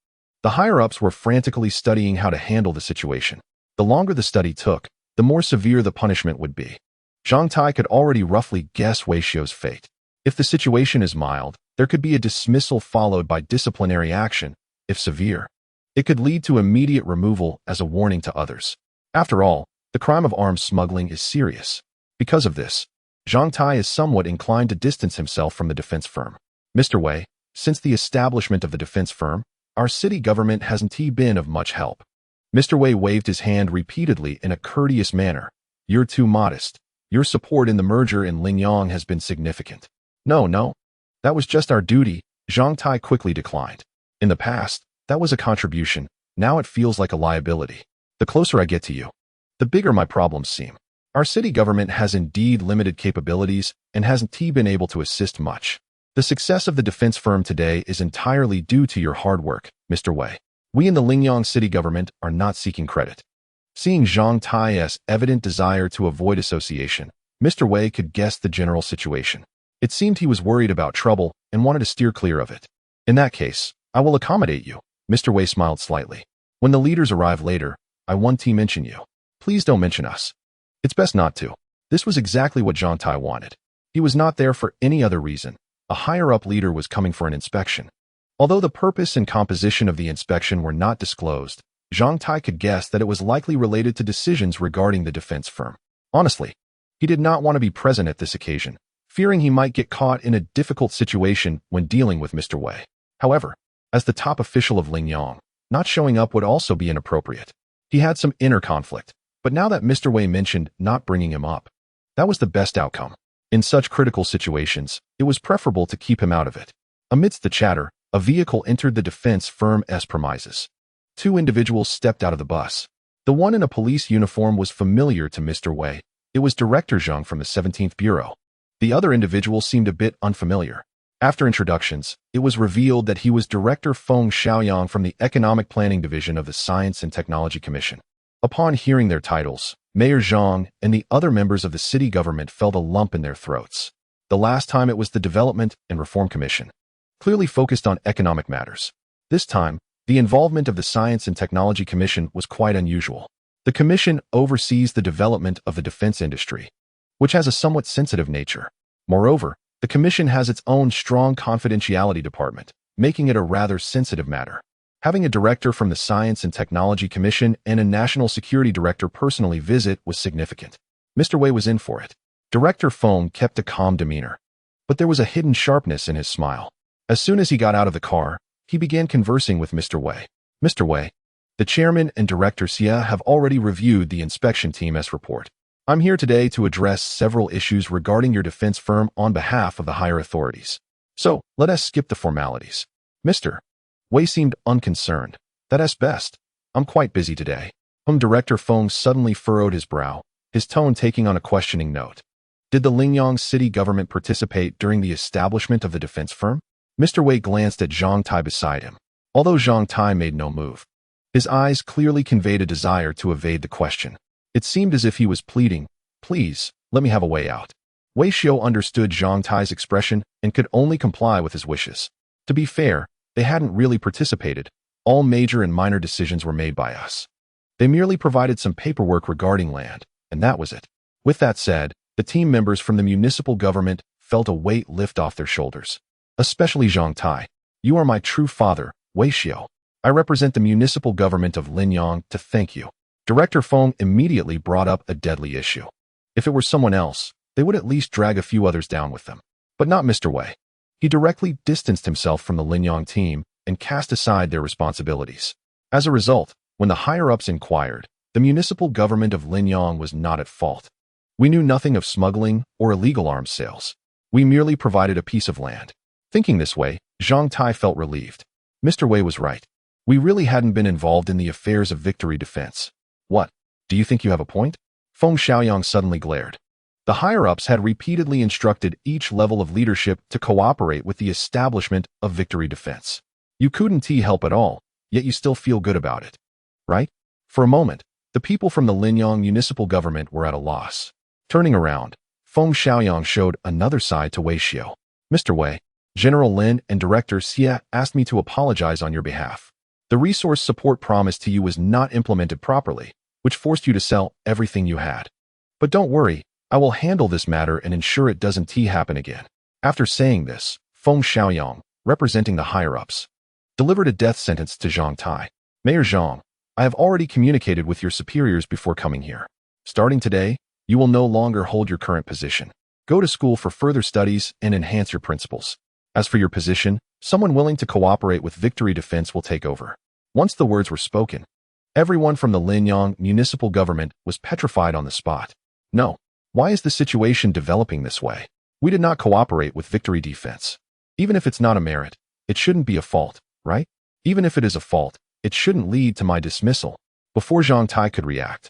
The higher-ups were frantically studying how to handle the situation. The longer the study took, the more severe the punishment would be. Zhang Tai could already roughly guess Wei Xiao's fate. If the situation is mild, there could be a dismissal followed by disciplinary action. If severe, it could lead to immediate removal as a warning to others. After all, the crime of arms smuggling is serious. Because of this, Zhang Tai is somewhat inclined to distance himself from the defense firm. Mr. Wei, since the establishment of the defense firm, our city government hasn't been of much help. Mr. Wei waved his hand repeatedly in a courteous manner. You're too modest. Your support in the merger in Linyang has been significant. No. That was just our duty. Zhang Tai quickly declined. In the past, that was a contribution. Now it feels like a liability. The closer I get to you, the bigger my problems seem. Our city government has indeed limited capabilities and hasn't been able to assist much. The success of the defense firm today is entirely due to your hard work, Mr. Wei. We in the Linyang city government are not seeking credit. Seeing Zhang Tai's evident desire to avoid association, Mr. Wei could guess the general situation. It seemed he was worried about trouble and wanted to steer clear of it. In that case, I will accommodate you. Mr. Wei smiled slightly. When the leaders arrive later, I want to mention you. Please don't mention us. It's best not to. This was exactly what Zhang Tai wanted. He was not there for any other reason. A higher-up leader was coming for an inspection. Although the purpose and composition of the inspection were not disclosed, Zhang Tai could guess that it was likely related to decisions regarding the defense firm. Honestly, he did not want to be present at this occasion, fearing he might get caught in a difficult situation when dealing with Mr. Wei. However, as the top official of Linyang, not showing up would also be inappropriate. He had some inner conflict, but now that Mr. Wei mentioned not bringing him up, that was the best outcome. In such critical situations, it was preferable to keep him out of it. Amidst the chatter, a vehicle entered the defense firm's premises. 2 individuals stepped out of the bus. The one in a police uniform was familiar to Mr. Wei. It was Director Zhang from the 17th Bureau. The other individual seemed a bit unfamiliar. After introductions, it was revealed that he was Director Feng Xiaoyang from the Economic Planning Division of the Science and Technology Commission. Upon hearing their titles, Mayor Zhang and the other members of the city government felt a lump in their throats. The last time it was the Development and Reform Commission, clearly focused on economic matters. This time, the involvement of the Science and Technology Commission was quite unusual. The commission oversees the development of the defense industry, which has a somewhat sensitive nature. Moreover, the commission has its own strong confidentiality department, making it a rather sensitive matter. Having a director from the Science and Technology Commission and a national security director personally visit was significant. Mr. Wei was in for it. Director Feng kept a calm demeanor, but there was a hidden sharpness in his smile. As soon as he got out of the car, he began conversing with Mr. Wei. Mr. Wei, the chairman and director Xia have already reviewed the inspection team's report. I'm here today to address several issues regarding your defense firm on behalf of the higher authorities. So, let us skip the formalities. Mr. Wei seemed unconcerned. That's best. I'm quite busy today. Director Feng suddenly furrowed his brow, his tone taking on a questioning note. Did the Lingyang city government participate during the establishment of the defense firm? Mr. Wei glanced at Zhang Tai beside him. Although Zhang Tai made no move, his eyes clearly conveyed a desire to evade the question. It seemed as if he was pleading, "Please, let me have a way out." Wei Xiao understood Zhang Tai's expression and could only comply with his wishes. To be fair, they hadn't really participated. All major and minor decisions were made by us. They merely provided some paperwork regarding land, and that was it. With that said, the team members from the municipal government felt a weight lift off their shoulders. Especially Zhang Tai. "You are my true father, Wei Xiao. I represent the municipal government of Linyang to thank you." Director Feng immediately brought up a deadly issue. If it were someone else, they would at least drag a few others down with them. But not Mr. Wei. He directly distanced himself from the Linyang team and cast aside their responsibilities. As a result, when the higher-ups inquired, the municipal government of Linyang was not at fault. "We knew nothing of smuggling or illegal arms sales. We merely provided a piece of land." Thinking this way, Zhang Tai felt relieved. Mr. Wei was right. We really hadn't been involved in the affairs of Victory Defense. What? Do you think you have a point? Feng Xiaoyang suddenly glared. The higher-ups had repeatedly instructed each level of leadership to cooperate with the establishment of Victory Defense. You couldn't help at all, yet you still feel good about it. Right? For a moment, the people from the Linyang municipal government were at a loss. Turning around, Feng Xiaoyang showed another side to Wei Xiao. "Mr. Wei, General Lin and Director Xia asked me to apologize on your behalf. The resource support promised to you was not implemented properly, which forced you to sell everything you had. But don't worry, I will handle this matter and ensure it doesn't happen again." After saying this, Feng Xiaoyang, representing the higher-ups, delivered a death sentence to Zhang Tai. "Mayor Zhang, I have already communicated with your superiors before coming here. Starting today, you will no longer hold your current position. Go to school for further studies and enhance your principles. As for your position, someone willing to cooperate with Victory Defense will take over." Once the words were spoken, everyone from the Linyang municipal government was petrified on the spot. No. Why is the situation developing this way? We did not cooperate with Victory Defense. Even if it's not a merit, it shouldn't be a fault, right? Even if it is a fault, it shouldn't lead to my dismissal. Before Zhang Tai could react,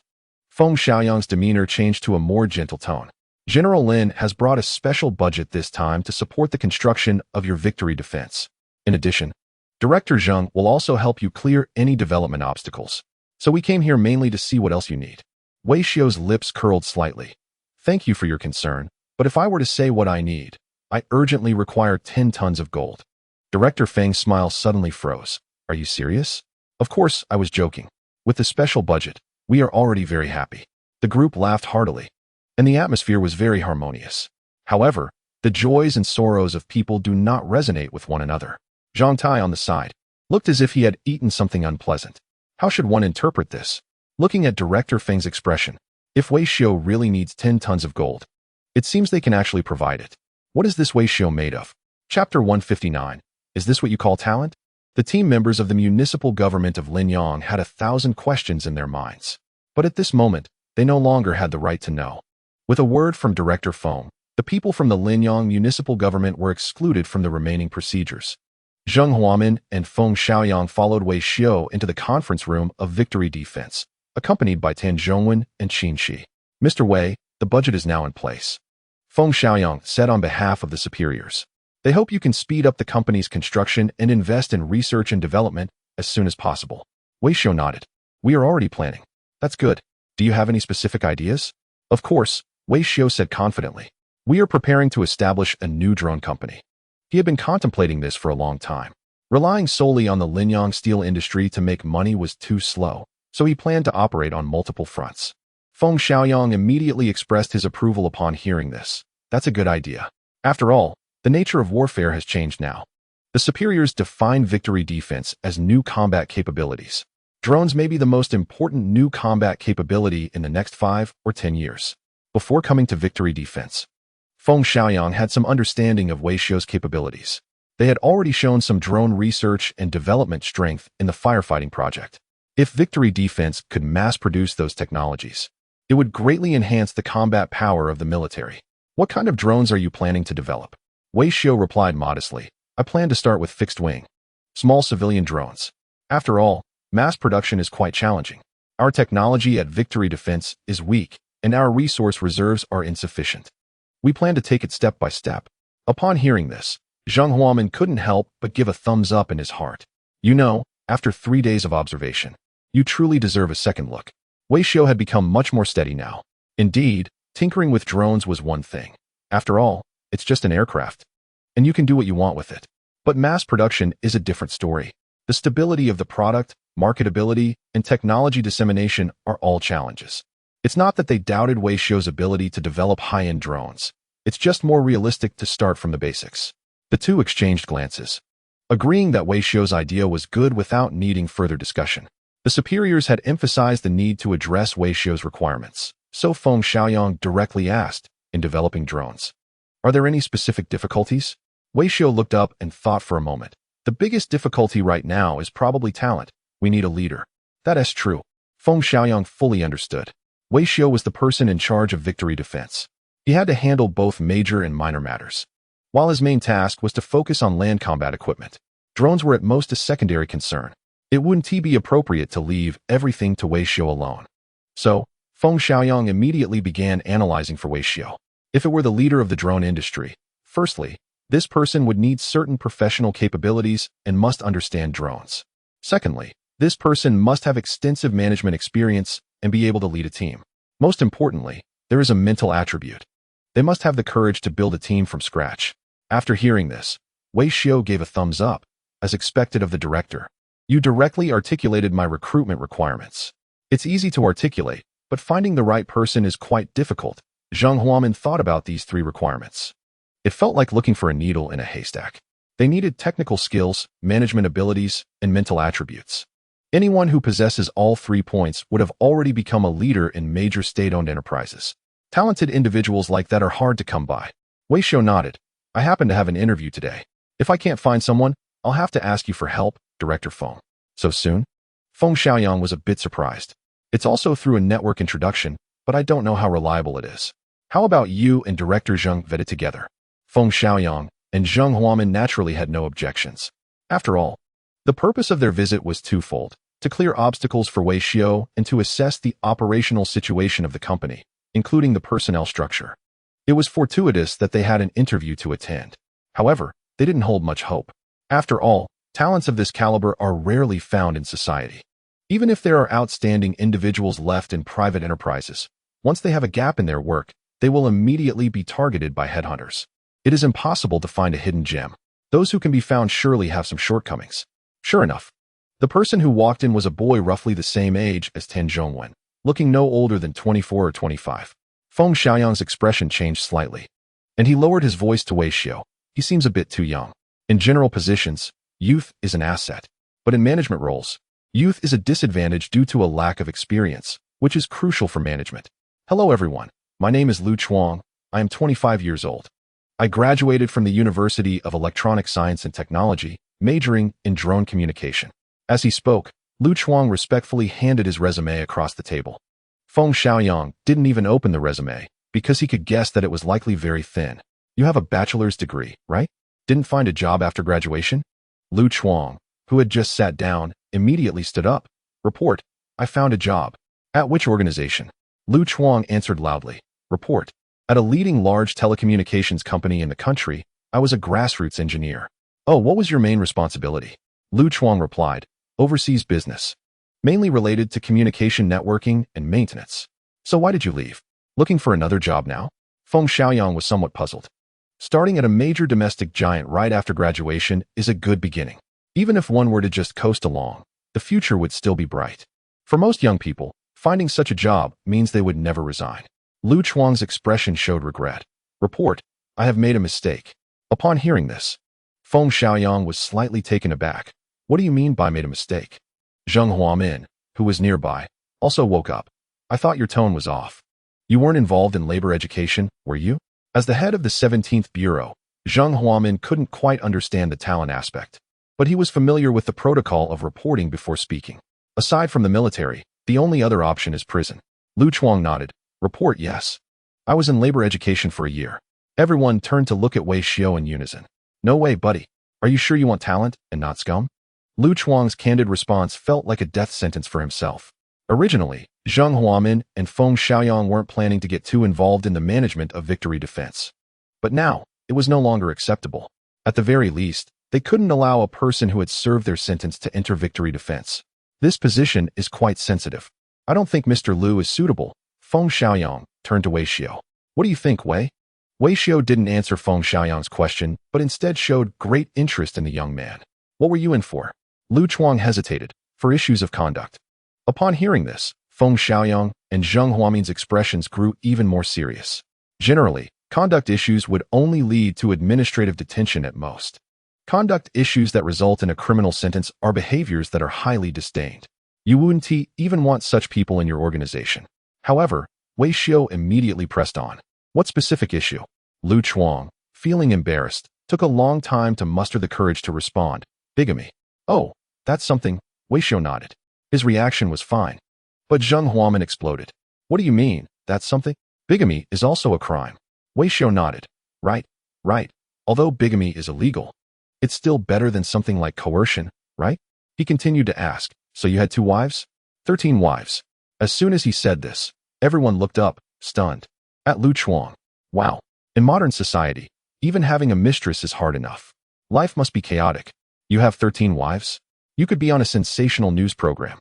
Feng Xiaoyang's demeanor changed to a more gentle tone. "General Lin has brought a special budget this time to support the construction of your Victory Defense. In addition, Director Zhang will also help you clear any development obstacles. So we came here mainly to see what else you need." Wei Xiao's lips curled slightly. "Thank you for your concern, but if I were to say what I need, I urgently require 10 tons of gold." Director Feng's smile suddenly froze. "Are you serious?" "Of course, I was joking. With the special budget, we are already very happy." The group laughed heartily, and the atmosphere was very harmonious. However, the joys and sorrows of people do not resonate with one another. Zhang Tai on the side looked as if he had eaten something unpleasant. How should one interpret this? Looking at Director Feng's expression, if Wei Xiao really needs 10 tons of gold, it seems they can actually provide it. What is this Wei Xiao made of? Chapter 159. Is this what you call talent? The team members of the municipal government of Linyang had 1,000 questions in their minds. But at this moment, they no longer had the right to know. With a word from Director Feng, the people from the Linyang municipal government were excluded from the remaining procedures. Zheng Huamin and Feng Xiaoyang followed Wei Xiao into the conference room of Victory Defense, accompanied by Tan Zhongwen and Qin Shi. "Mr. Wei, the budget is now in place," Feng Xiaoyang said on behalf of the superiors. "They hope you can speed up the company's construction and invest in research and development as soon as possible." Wei Xiao nodded. "We are already planning." "That's good. Do you have any specific ideas?" "Of course," Wei Xiao said confidently. "We are preparing to establish a new drone company." He had been contemplating this for a long time. Relying solely on the Linyang steel industry to make money was too slow, so he planned to operate on multiple fronts. Feng Xiaoyang immediately expressed his approval upon hearing this. That's a good idea. After all, the nature of warfare has changed now. The superiors define Victory Defense as new combat capabilities. Drones may be the most important new combat capability in the next 5 or 10 years. Before coming to Victory Defense, Feng Xiaoyang had some understanding of Wei Xiao's capabilities. They had already shown some drone research and development strength in the firefighting project. If Victory Defense could mass-produce those technologies, it would greatly enhance the combat power of the military. What kind of drones are you planning to develop? Wei Xiu replied modestly. I plan to start with fixed-wing, small civilian drones. After all, mass production is quite challenging. Our technology at Victory Defense is weak, and our resource reserves are insufficient. We plan to take it step by step. Upon hearing this, Zheng Huamin couldn't help but give a thumbs up in his heart. You know, after 3 days of observation, you truly deserve a second look. Wei Xiu had become much more steady now. Indeed, tinkering with drones was one thing. After all, it's just an aircraft, and you can do what you want with it. But mass production is a different story. The stability of the product, marketability, and technology dissemination are all challenges. It's not that they doubted Wei Xiu's ability to develop high-end drones. It's just more realistic to start from the basics. The two exchanged glances, agreeing that Wei Xiu's idea was good without needing further discussion. The superiors had emphasized the need to address Wei Xiu's requirements, so Feng Xiaoyang directly asked, in developing drones, are there any specific difficulties? Wei Xiu looked up and thought for a moment. The biggest difficulty right now is probably talent. We need a leader. That is true. Feng Xiaoyang fully understood. Wei Xiu was the person in charge of Victory Defense. He had to handle both major and minor matters. While his main task was to focus on land combat equipment, drones were at most a secondary concern. It wouldn't be appropriate to leave everything to Wei Xiu alone. So, Feng Xiaoyang immediately began analyzing for Wei Xiu. If it were the leader of the drone industry, firstly, this person would need certain professional capabilities and must understand drones. Secondly, this person must have extensive management experience and be able to lead a team. Most importantly, there is a mental attribute. They must have the courage to build a team from scratch. After hearing this, Wei Xiu gave a thumbs up, as expected of the director. You directly articulated my recruitment requirements. It's easy to articulate, but finding the right person is quite difficult. Zheng Huamin thought about these 3 requirements. It felt like looking for a needle in a haystack. They needed technical skills, management abilities, and mental attributes. Anyone who possesses all 3 points would have already become a leader in major state-owned enterprises. Talented individuals like that are hard to come by. Wei Xiu nodded. I happen to have an interview today. If I can't find someone, I'll have to ask you for help, Director Feng. So soon? Feng Xiaoyang was a bit surprised. It's also through a network introduction, but I don't know how reliable it is. How about you and Director Zheng vet it together? Feng Xiaoyang and Zheng Huamin naturally had no objections. After all, the purpose of their visit was twofold: to clear obstacles for Wei Xiu and to assess the operational situation of the company, including the personnel structure. It was fortuitous that they had an interview to attend. However, they didn't hold much hope. After all, talents of this caliber are rarely found in society. Even if there are outstanding individuals left in private enterprises, once they have a gap in their work, they will immediately be targeted by headhunters. It is impossible to find a hidden gem. Those who can be found surely have some shortcomings. Sure enough, the person who walked in was a boy roughly the same age as Tan Zhongwen, looking no older than 24 or 25. Feng Xiaoyang's expression changed slightly, and he lowered his voice to Wei Xiu. He seems a bit too young. In general positions, youth is an asset, but in management roles, youth is a disadvantage due to a lack of experience, which is crucial for management. Hello everyone, my name is Lu Chuang. I am 25 years old. I graduated from the University of Electronic Science and Technology, majoring in drone communication. As he spoke, Lu Chuang respectfully handed his resume across the table. Feng Xiaoyang didn't even open the resume, because he could guess that it was likely very thin. You have a bachelor's degree, right? Didn't find a job after graduation? Lu Chuang, who had just sat down, immediately stood up. Report, I found a job. At which organization? Lu Chuang answered loudly. Report, at a leading large telecommunications company in the country, I was a grassroots engineer. Oh, what was your main responsibility? Lu Chuang replied, overseas business. Mainly related to communication networking and maintenance. So why did you leave? Looking for another job now? Feng Xiaoyang was somewhat puzzled. Starting at a major domestic giant right after graduation is a good beginning. Even if one were to just coast along, the future would still be bright. For most young people, finding such a job means they would never resign. Lu Chuang's expression showed regret. Report, I have made a mistake. Upon hearing this, Feng Xiaoyang was slightly taken aback. What do you mean by made a mistake? Zheng Huamin, who was nearby, also woke up. I thought your tone was off. You weren't involved in labor education, were you? As the head of the 17th Bureau, Zheng Huamin couldn't quite understand the talent aspect, but he was familiar with the protocol of reporting before speaking. Aside from the military, the only other option is prison. Lu Chuang nodded. Report, yes. I was in labor education for a year. Everyone turned to look at Wei Xiao in unison. No way, buddy. Are you sure you want talent and not scum? Lu Chuang's candid response felt like a death sentence for himself. Originally, Zheng Huamin and Feng Xiaoyang weren't planning to get too involved in the management of Victory Defense. But now, it was no longer acceptable. At the very least, they couldn't allow a person who had served their sentence to enter Victory Defense. This position is quite sensitive. I don't think Mr. Lu is suitable. Feng Xiaoyang turned to Wei Xiao. What do you think, Wei? Wei Xiao didn't answer Feng Xiaoyang's question, but instead showed great interest in the young man. What were you in for? Lu Chuang hesitated. For issues of conduct. Upon hearing this, Feng Xiaoyang and Zheng Huamin's expressions grew even more serious. Generally, conduct issues would only lead to administrative detention at most. Conduct issues that result in a criminal sentence are behaviors that are highly disdained. You wouldn't even want such people in your organization. However, Wei Xiao immediately pressed on. What specific issue? Lu Chuang, feeling embarrassed, took a long time to muster the courage to respond. Bigamy. Oh, that's something. Wei Xiao nodded. His reaction was fine. But Zheng Huamin exploded. What do you mean, that's something? Bigamy is also a crime. Wei Xiao nodded. Right. Although bigamy is illegal, it's still better than something like coercion, right? He continued to ask, so you had 2 wives? 13 wives. As soon as he said this, everyone looked up, stunned. At Lu Chuang. Wow. In modern society, even having a mistress is hard enough. Life must be chaotic. You have 13 wives? You could be on a sensational news program.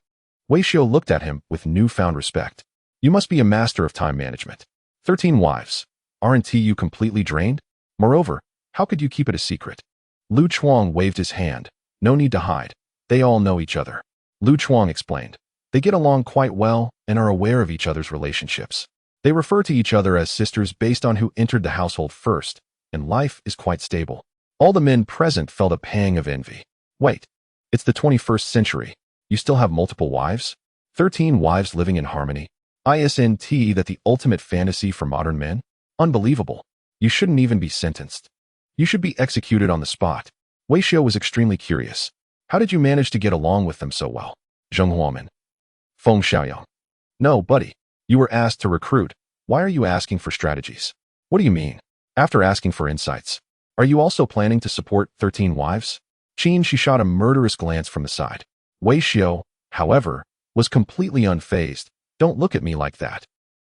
Wei Xiao looked at him with newfound respect. You must be a master of time management. 13 wives. Aren't you completely drained? Moreover, how could you keep it a secret? Lu Chuang waved his hand. No need to hide. They all know each other. Lu Chuang explained. They get along quite well and are aware of each other's relationships. They refer to each other as sisters based on who entered the household first, and life is quite stable. All the men present felt a pang of envy. Wait. It's the 21st century. You still have multiple wives? 13 wives living in harmony? Isn't that the ultimate fantasy for modern men? Unbelievable. You shouldn't even be sentenced. You should be executed on the spot. Wei Xiao was extremely curious. How did you manage to get along with them so well? Zheng Huamin. Feng Xiaoyang. No, buddy. You were asked to recruit. Why are you asking for strategies? What do you mean? After asking for insights. Are you also planning to support 13 wives? She shot a murderous glance from the side. Wei Xiao, however, was completely unfazed. Don't look at me like that.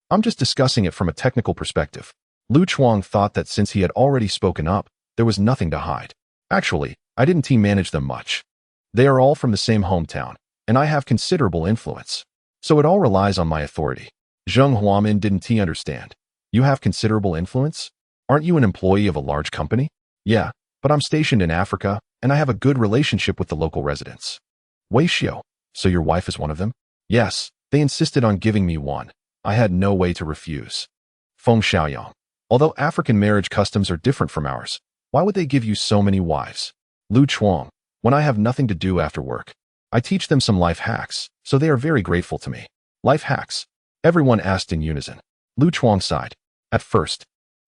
I'm just discussing it from a technical perspective. Lu Chuang thought that since he had already spoken up, there was nothing to hide. Actually, I didn't manage them much. They are all from the same hometown, and I have considerable influence. So it all relies on my authority. Zheng Huamin didn't understand. You have considerable influence? Aren't you an employee of a large company? Yeah, but I'm stationed in Africa, and I have a good relationship with the local residents. Wei Xiao, so your wife is one of them? Yes, they insisted on giving me one. I had no way to refuse. Feng Xiaoyang. Although African marriage customs are different from ours, why would they give you so many wives? Lu Chuang. When I have nothing to do after work, I teach them some life hacks, so they are very grateful to me. Life hacks? Everyone asked in unison. Lu Chuang sighed. At first,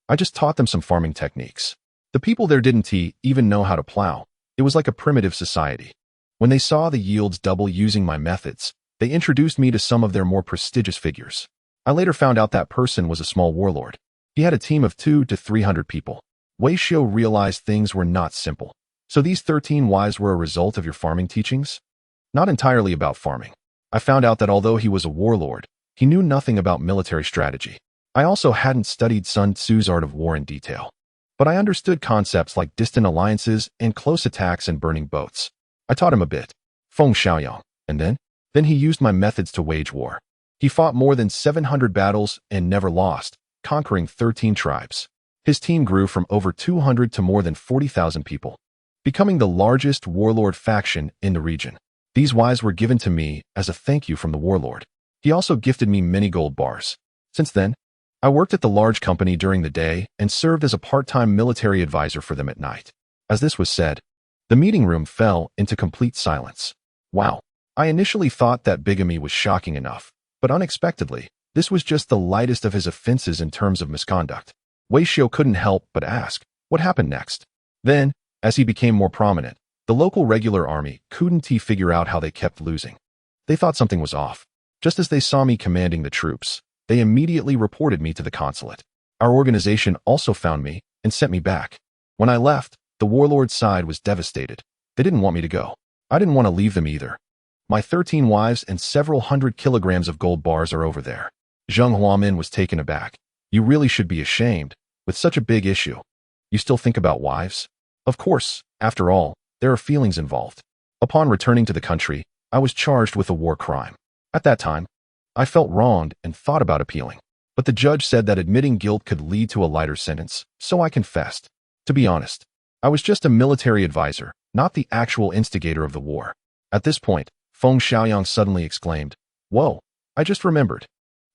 I just taught them some farming techniques. The people there didn't even know how to plow. It was like a primitive society. When they saw the yields double using my methods, they introduced me to some of their more prestigious figures. I later found out that person was a small warlord. He had a team of 200 to 300 people. Wei Xiao realized things were not simple. So these 13 wives were a result of your farming teachings? Not entirely about farming. I found out that although he was a warlord, he knew nothing about military strategy. I also hadn't studied Sun Tzu's art of war in detail. But I understood concepts like distant alliances and close attacks and burning boats. I taught him a bit. Feng Xiaoyang. And then he used my methods to wage war. He fought more than 700 battles and never lost, conquering 13 tribes. His team grew from over 200 to more than 40,000 people, becoming the largest warlord faction in the region. These wives were given to me as a thank you from the warlord. He also gifted me many gold bars. Since then, I worked at the large company during the day and served as a part-time military advisor for them at night. As this was said, the meeting room fell into complete silence. Wow. I initially thought that bigamy was shocking enough, but unexpectedly, this was just the lightest of his offenses in terms of misconduct. Wei Xiao couldn't help but ask, What happened next? Then, as he became more prominent, the local regular army couldn't figure out how they kept losing. They thought something was off. Just as they saw me commanding the troops, they immediately reported me to the consulate. Our organization also found me and sent me back. When I left, the warlord's side was devastated. They didn't want me to go. I didn't want to leave them either. My 13 wives and several hundred kilograms of gold bars are over there. Zheng Huamin was taken aback. You really should be ashamed. With such a big issue, you still think about wives? Of course, after all, there are feelings involved. Upon returning to the country, I was charged with a war crime. At that time, I felt wronged and thought about appealing. But the judge said that admitting guilt could lead to a lighter sentence, so I confessed. To be honest, I was just a military advisor, not the actual instigator of the war. At this point, Feng Xiaoyang suddenly exclaimed, "Whoa, I just remembered.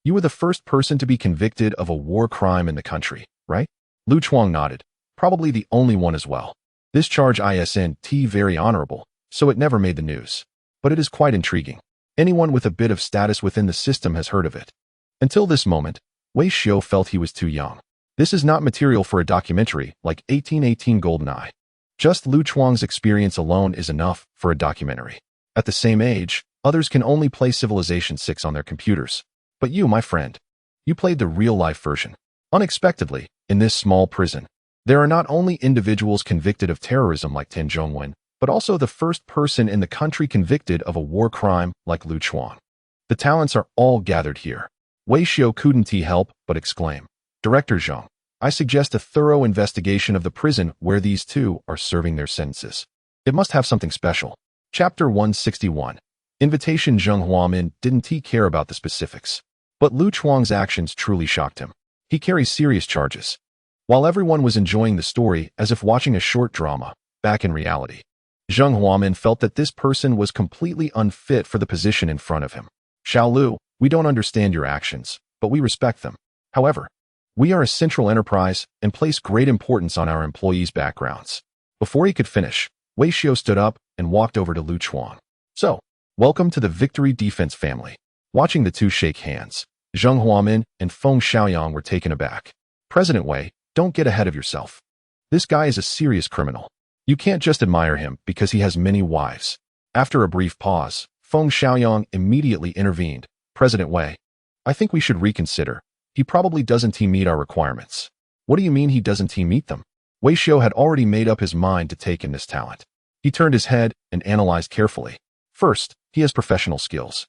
You were the first person to be convicted of a war crime in the country, right?" Lu Chuang nodded, probably the only one as well. This charge isn't very honorable, so it never made the news. But it is quite intriguing. Anyone with a bit of status within the system has heard of it. Until this moment, Wei Xiu felt he was too young. This is not material for a documentary like 1818 GoldenEye. Just Lu Chuang's experience alone is enough for a documentary. At the same age, others can only play Civilization 6 on their computers. But you, my friend, you played the real-life version. Unexpectedly, in this small prison, there are not only individuals convicted of terrorism like Tan Zhongwen, but also the first person in the country convicted of a war crime like Lu Chuang. The talents are all gathered here. Wei Xiu couldn't help but exclaim, "Director Zheng, I suggest a thorough investigation of the prison where these two are serving their sentences. It must have something special." Chapter 161. Invitation. Zheng Huamin didn't care about the specifics. But Lu Chuang's actions truly shocked him. He carries serious charges. While everyone was enjoying the story as if watching a short drama, back in reality, Zheng Huamin felt that this person was completely unfit for the position in front of him. "Xiao Lu, we don't understand your actions, but we respect them. However, we are a central enterprise and place great importance on our employees' backgrounds." Before he could finish, Wei Xiu stood up and walked over to Lu Chuang. "So, welcome to the Victory Defense family." Watching the two shake hands, Zheng Huamin and Feng Xiaoyang were taken aback. "President Wei, don't get ahead of yourself. This guy is a serious criminal. You can't just admire him because he has many wives." After a brief pause, Feng Xiaoyang immediately intervened. "President Wei, I think we should reconsider. He probably doesn't meet our requirements." "What do you mean he doesn't meet them?" Wei Xiu had already made up his mind to take in this talent. He turned his head and analyzed carefully. First, he has professional skills.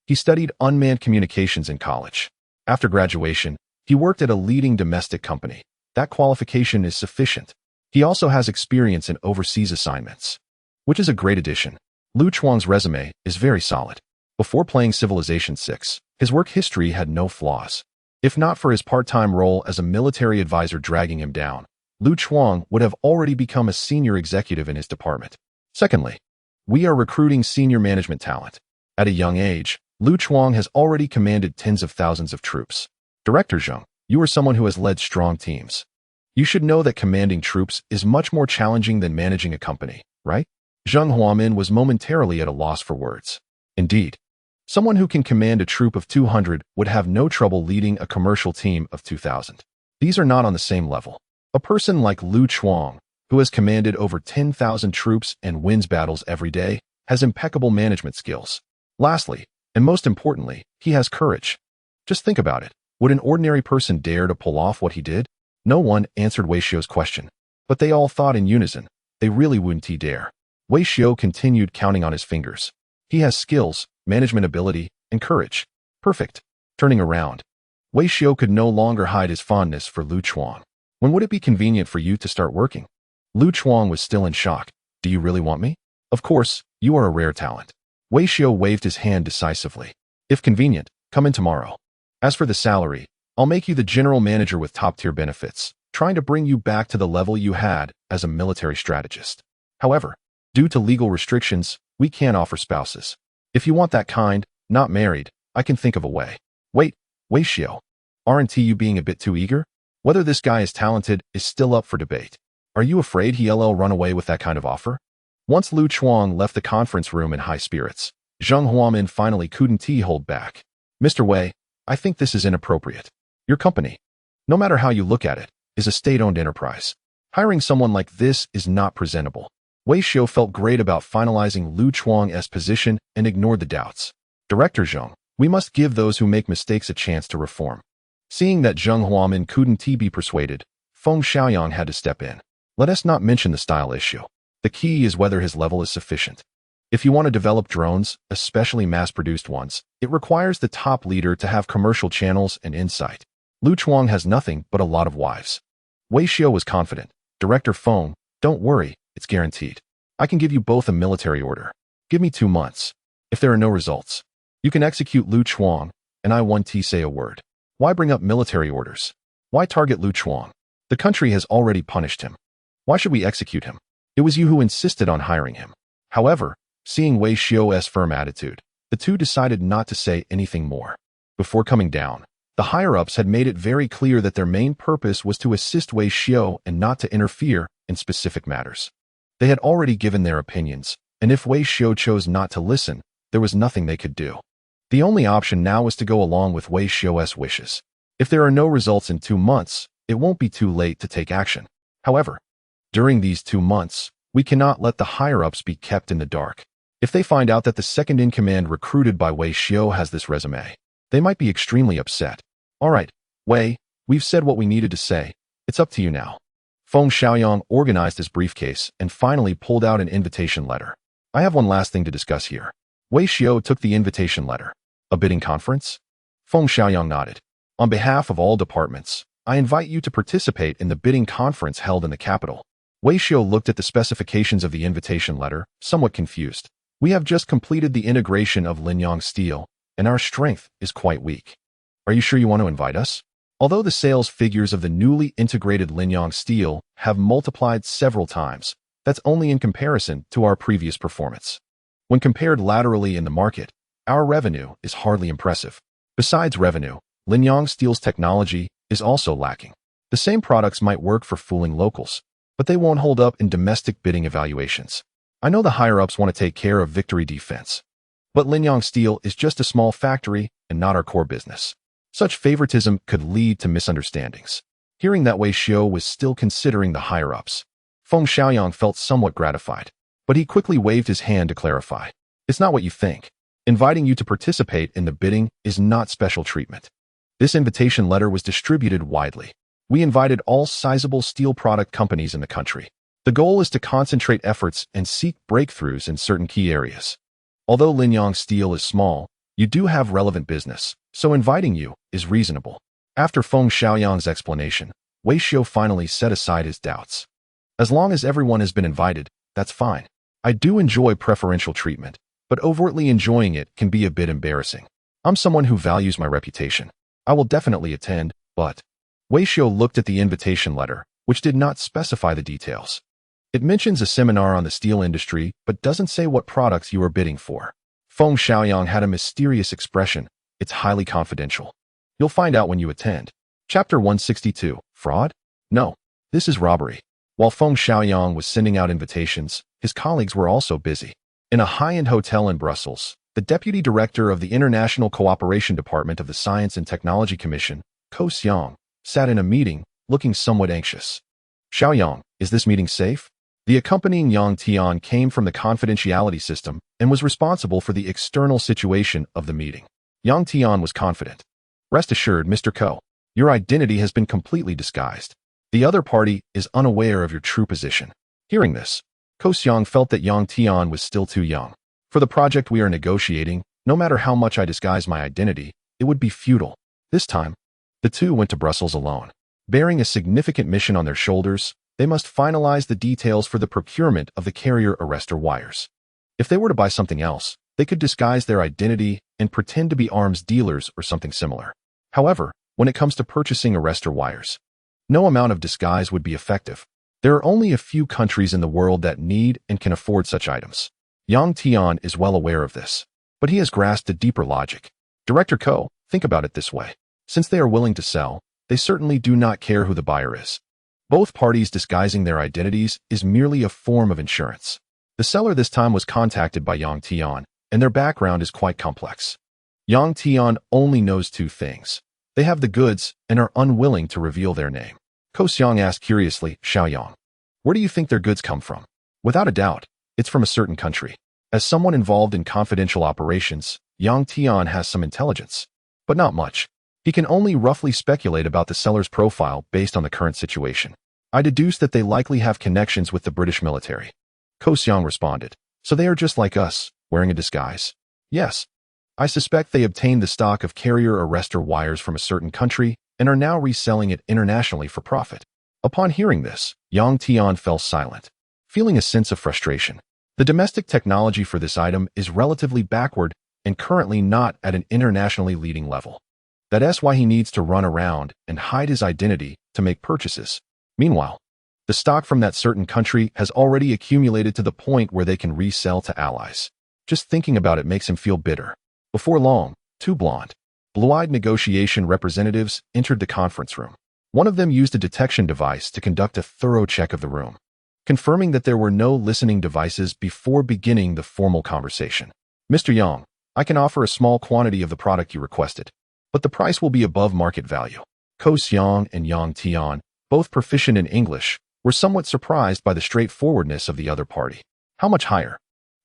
He studied unmanned communications in college. After graduation, he worked at a leading domestic company. That qualification is sufficient. He also has experience in overseas assignments, which is a great addition. Lu Chuang's resume is very solid. Before playing Civilization 6, his work history had no flaws. If not for his part-time role as a military advisor dragging him down, Lu Chuang would have already become a senior executive in his department. Secondly, we are recruiting senior management talent. At a young age, Lu Chuang has already commanded tens of thousands of troops. Director Zheng, you are someone who has led strong teams. You should know that commanding troops is much more challenging than managing a company, right? Zheng Huamin was momentarily at a loss for words. Indeed, someone who can command a troop of 200 would have no trouble leading a commercial team of 2,000. These are not on the same level. A person like Lu Chuang, who has commanded over 10,000 troops and wins battles every day, has impeccable management skills. Lastly, and most importantly, he has courage. Just think about it. Would an ordinary person dare to pull off what he did? No one answered Wei Xiu's question, but they all thought in unison, they really wouldn't dare. Wei Xiu continued counting on his fingers. He has skills, management ability, and courage. Perfect. Turning around, Wei Xiu could no longer hide his fondness for Lu Chuang. "When would it be convenient for you to start working?" Lu Chuang was still in shock. "Do you really want me?" "Of course, you are a rare talent." Wei Xiu waved his hand decisively. "If convenient, come in tomorrow. As for the salary, I'll make you the general manager with top-tier benefits, trying to bring you back to the level you had as a military strategist. However, due to legal restrictions, we can't offer spouses. If you want that kind, not married, I can think of a way." "Wait, Wei Xiu, aren't you being a bit too eager? Whether this guy is talented is still up for debate. Are you afraid he'll run away with that kind of offer?" Once Lu Chuang left the conference room in high spirits, Zheng Huamin finally couldn't hold back. "Mr. Wei, I think this is inappropriate. Your company, no matter how you look at it, is a state-owned enterprise. Hiring someone like this is not presentable. Wei Xiu felt great about finalizing Lu Chuang's position and ignored the doubts. Director Zheng, we must give those who make mistakes a chance to reform. Seeing that Zheng Huamin couldn't be persuaded, Feng Xiaoyang had to step in. Let us not mention the style issue. The key is whether his level is sufficient. If you want to develop drones, especially mass-produced ones, it requires the top leader to have commercial channels and insight. Lu Chuang has nothing but a lot of wives. Wei Xiu was confident. Director Feng, don't worry, it's guaranteed. I can give you both a military order. Give me 2 months. If there are no results, you can execute Lu Chuang, and I won't say a word. Why bring up military orders? Why target Lu Chuang? The country has already punished him. Why should we execute him? It was you who insisted on hiring him. However, seeing Wei Xiu's firm attitude, the two decided not to say anything more. Before coming down, the higher-ups had made it very clear that their main purpose was to assist Wei Xiu and not to interfere in specific matters. They had already given their opinions, and if Wei Xiu chose not to listen, there was nothing they could do. The only option now was to go along with Wei Xiu's wishes. If there are no results in 2 months, it won't be too late to take action. However, during these 2 months, we cannot let the higher-ups be kept in the dark. If they find out that the second-in-command recruited by Wei Xiu has this resume, they might be extremely upset. All right, Wei, we've said what we needed to say. It's up to you now. Feng Xiaoyang organized his briefcase and finally pulled out an invitation letter. I have one last thing to discuss here. Wei Xiu took the invitation letter. A bidding conference? Feng Xiaoyang nodded. On behalf of all departments, I invite you to participate in the bidding conference held in the capital. Wei Xiu looked at the specifications of the invitation letter, somewhat confused. We have just completed the integration of Linyang Steel, and our strength is quite weak. Are you sure you want to invite us? Although the sales figures of the newly integrated Linyang Steel have multiplied several times, that's only in comparison to our previous performance. When compared laterally in the market, our revenue is hardly impressive. Besides revenue, Linyang Steel's technology is also lacking. The same products might work for fooling locals, but they won't hold up in domestic bidding evaluations. I know the higher-ups want to take care of victory defense, but Linyang Steel is just a small factory and not our core business. Such favoritism could lead to misunderstandings. Hearing that Wei Xiu was still considering the higher-ups, Feng Xiaoyang felt somewhat gratified, but he quickly waved his hand to clarify. It's not what you think. Inviting you to participate in the bidding is not special treatment. This invitation letter was distributed widely. We invited all sizable steel product companies in the country. The goal is to concentrate efforts and seek breakthroughs in certain key areas. Although Linyang Steel is small, you do have relevant business, so inviting you is reasonable. After Feng Xiaoyang's explanation, Wei Xiu finally set aside his doubts. As long as everyone has been invited, that's fine. I do enjoy preferential treatment, but overtly enjoying it can be a bit embarrassing. I'm someone who values my reputation. I will definitely attend, but... Wei Xiu looked at the invitation letter, which did not specify the details. It mentions a seminar on the steel industry, but doesn't say what products you are bidding for. Feng Xiaoyang had a mysterious expression. It's highly confidential. You'll find out when you attend. Chapter 162. Fraud? No. This is robbery. While Feng Xiaoyang was sending out invitations, his colleagues were also busy. In a high-end hotel in Brussels, the deputy director of the International Cooperation Department of the Science and Technology Commission, Ko Xiang, sat in a meeting, looking somewhat anxious. Xiaoyang, is this meeting safe? The accompanying Yang Tian came from the confidentiality system and was responsible for the external situation of the meeting. Yang Tian was confident. Rest assured, Mr. Ko, your identity has been completely disguised. The other party is unaware of your true position. Hearing this, Ko Xiang felt that Yang Tian was still too young. For the project we are negotiating, no matter how much I disguise my identity, it would be futile. This time, the two went to Brussels alone. Bearing a significant mission on their shoulders, they must finalize the details for the procurement of the carrier arrestor wires. If they were to buy something else, they could disguise their identity and pretend to be arms dealers or something similar. However, when it comes to purchasing arrestor wires, no amount of disguise would be effective. There are only a few countries in the world that need and can afford such items. Yang Tian is well aware of this, but he has grasped a deeper logic. Director Ko, think about it this way. Since they are willing to sell, they certainly do not care who the buyer is. Both parties disguising their identities is merely a form of insurance. The seller this time was contacted by Yang Tian, and their background is quite complex. Yang Tian only knows 2 things. They have the goods and are unwilling to reveal their name. Ko Xiang asked curiously, Xiaoyang, Where do you think their goods come from? Without a doubt, it's from a certain country. As someone involved in confidential operations, Yang Tian has some intelligence, but not much. He can only roughly speculate about the seller's profile based on the current situation. I deduce that they likely have connections with the British military. Ko Xiang responded. So they are just like us, wearing a disguise? Yes. I suspect they obtained the stock of carrier arrestor wires from a certain country and are now reselling it internationally for profit. Upon hearing this, Yang Tian fell silent, feeling a sense of frustration. The domestic technology for this item is relatively backward and currently not at an internationally leading level. That's why he needs to run around and hide his identity to make purchases. Meanwhile, the stock from that certain country has already accumulated to the point where they can resell to allies. Just thinking about it makes him feel bitter. Before long, two blue-eyed negotiation representatives entered the conference room. One of them used a detection device to conduct a thorough check of the room, confirming that there were no listening devices before beginning the formal conversation. Mr. Yang, I can offer a small quantity of the product you requested, but the price will be above market value. Ko Xiang and Yang Tian, both proficient in English, were somewhat surprised by the straightforwardness of the other party. How much higher?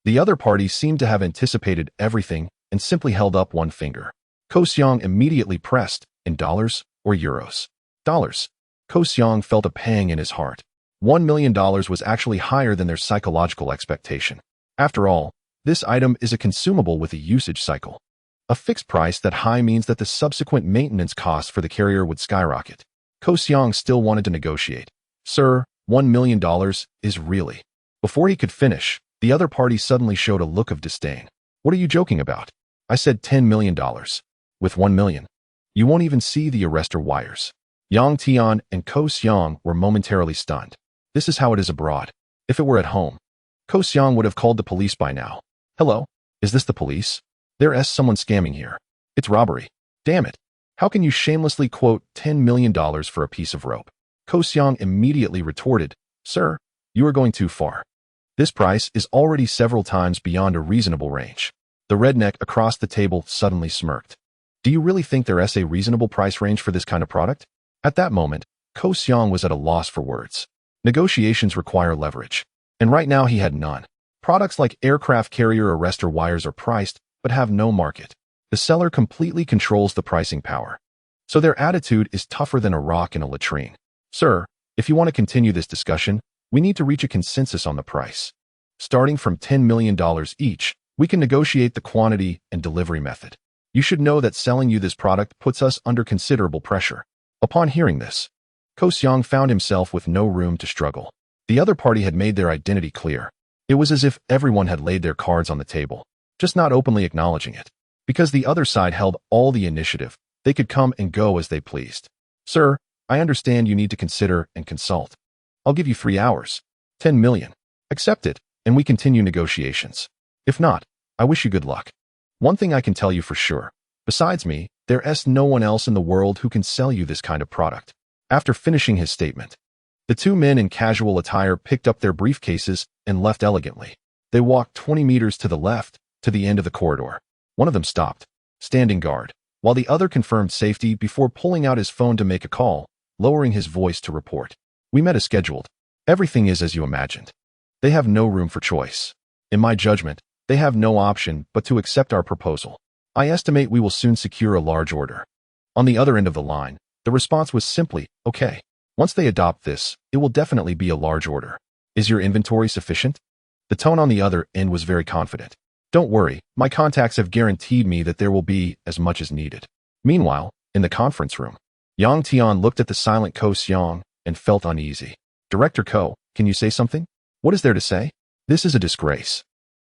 The other party seemed to have anticipated everything and simply held up one finger. Ko Xiang immediately pressed, in dollars or euros? Dollars. Ko Xiang felt a pang in his heart. $1 million was actually higher than their psychological expectation. After all, this item is a consumable with a usage cycle. A fixed price that high means that the subsequent maintenance costs for the carrier would skyrocket. Ko Xiang still wanted to negotiate. Sir, $1 million is really... Before he could finish, the other party suddenly showed a look of disdain. What are you joking about? I said $10 million. With $1 million. You won't even see the arrestor wires. Yang Tian and Ko Xiang were momentarily stunned. This is how it is abroad. If it were at home, Ko Xiang would have called the police by now. Hello? Is this the police? There's someone scamming here. It's robbery. Damn it. How can you shamelessly quote $10 million for a piece of rope? Ko Xiang immediately retorted, Sir, you are going too far. This price is already several times beyond a reasonable range. The redneck across the table suddenly smirked. Do you really think there's a reasonable price range for this kind of product? At that moment, Ko Xiang was at a loss for words. Negotiations require leverage, and right now he had none. Products like aircraft carrier arrestor wires are priced, but have no market. The seller completely controls the pricing power. So their attitude is tougher than a rock in a latrine. Sir, if you want to continue this discussion, we need to reach a consensus on the price. Starting from $10 million each, we can negotiate the quantity and delivery method. You should know that selling you this product puts us under considerable pressure. Upon hearing this, Ko Xiang found himself with no room to struggle. The other party had made their identity clear. It was as if everyone had laid their cards on the table, just not openly acknowledging it. Because the other side held all the initiative, they could come and go as they pleased. Sir, I understand you need to consider and consult. I'll give you 3 hours. 10 million. Accept it, and we continue negotiations. If not, I wish you good luck. One thing I can tell you for sure. Besides me, there's no one else in the world who can sell you this kind of product. After finishing his statement, the two men in casual attire picked up their briefcases and left elegantly. They walked 20 meters to the left, to the end of the corridor. One of them stopped, standing guard, while the other confirmed safety before pulling out his phone to make a call, lowering his voice to report. We met as scheduled. Everything is as you imagined. They have no room for choice. In my judgment, they have no option but to accept our proposal. I estimate we will soon secure a large order. On the other end of the line, the response was simply, okay. Once they adopt this, it will definitely be a large order. Is your inventory sufficient? The tone on the other end was very confident. Don't worry, my contacts have guaranteed me that there will be as much as needed. Meanwhile, in the conference room, Yang Tian looked at the silent Ko Xiang and felt uneasy. Director Ko, can you say something? What is there to say? This is a disgrace.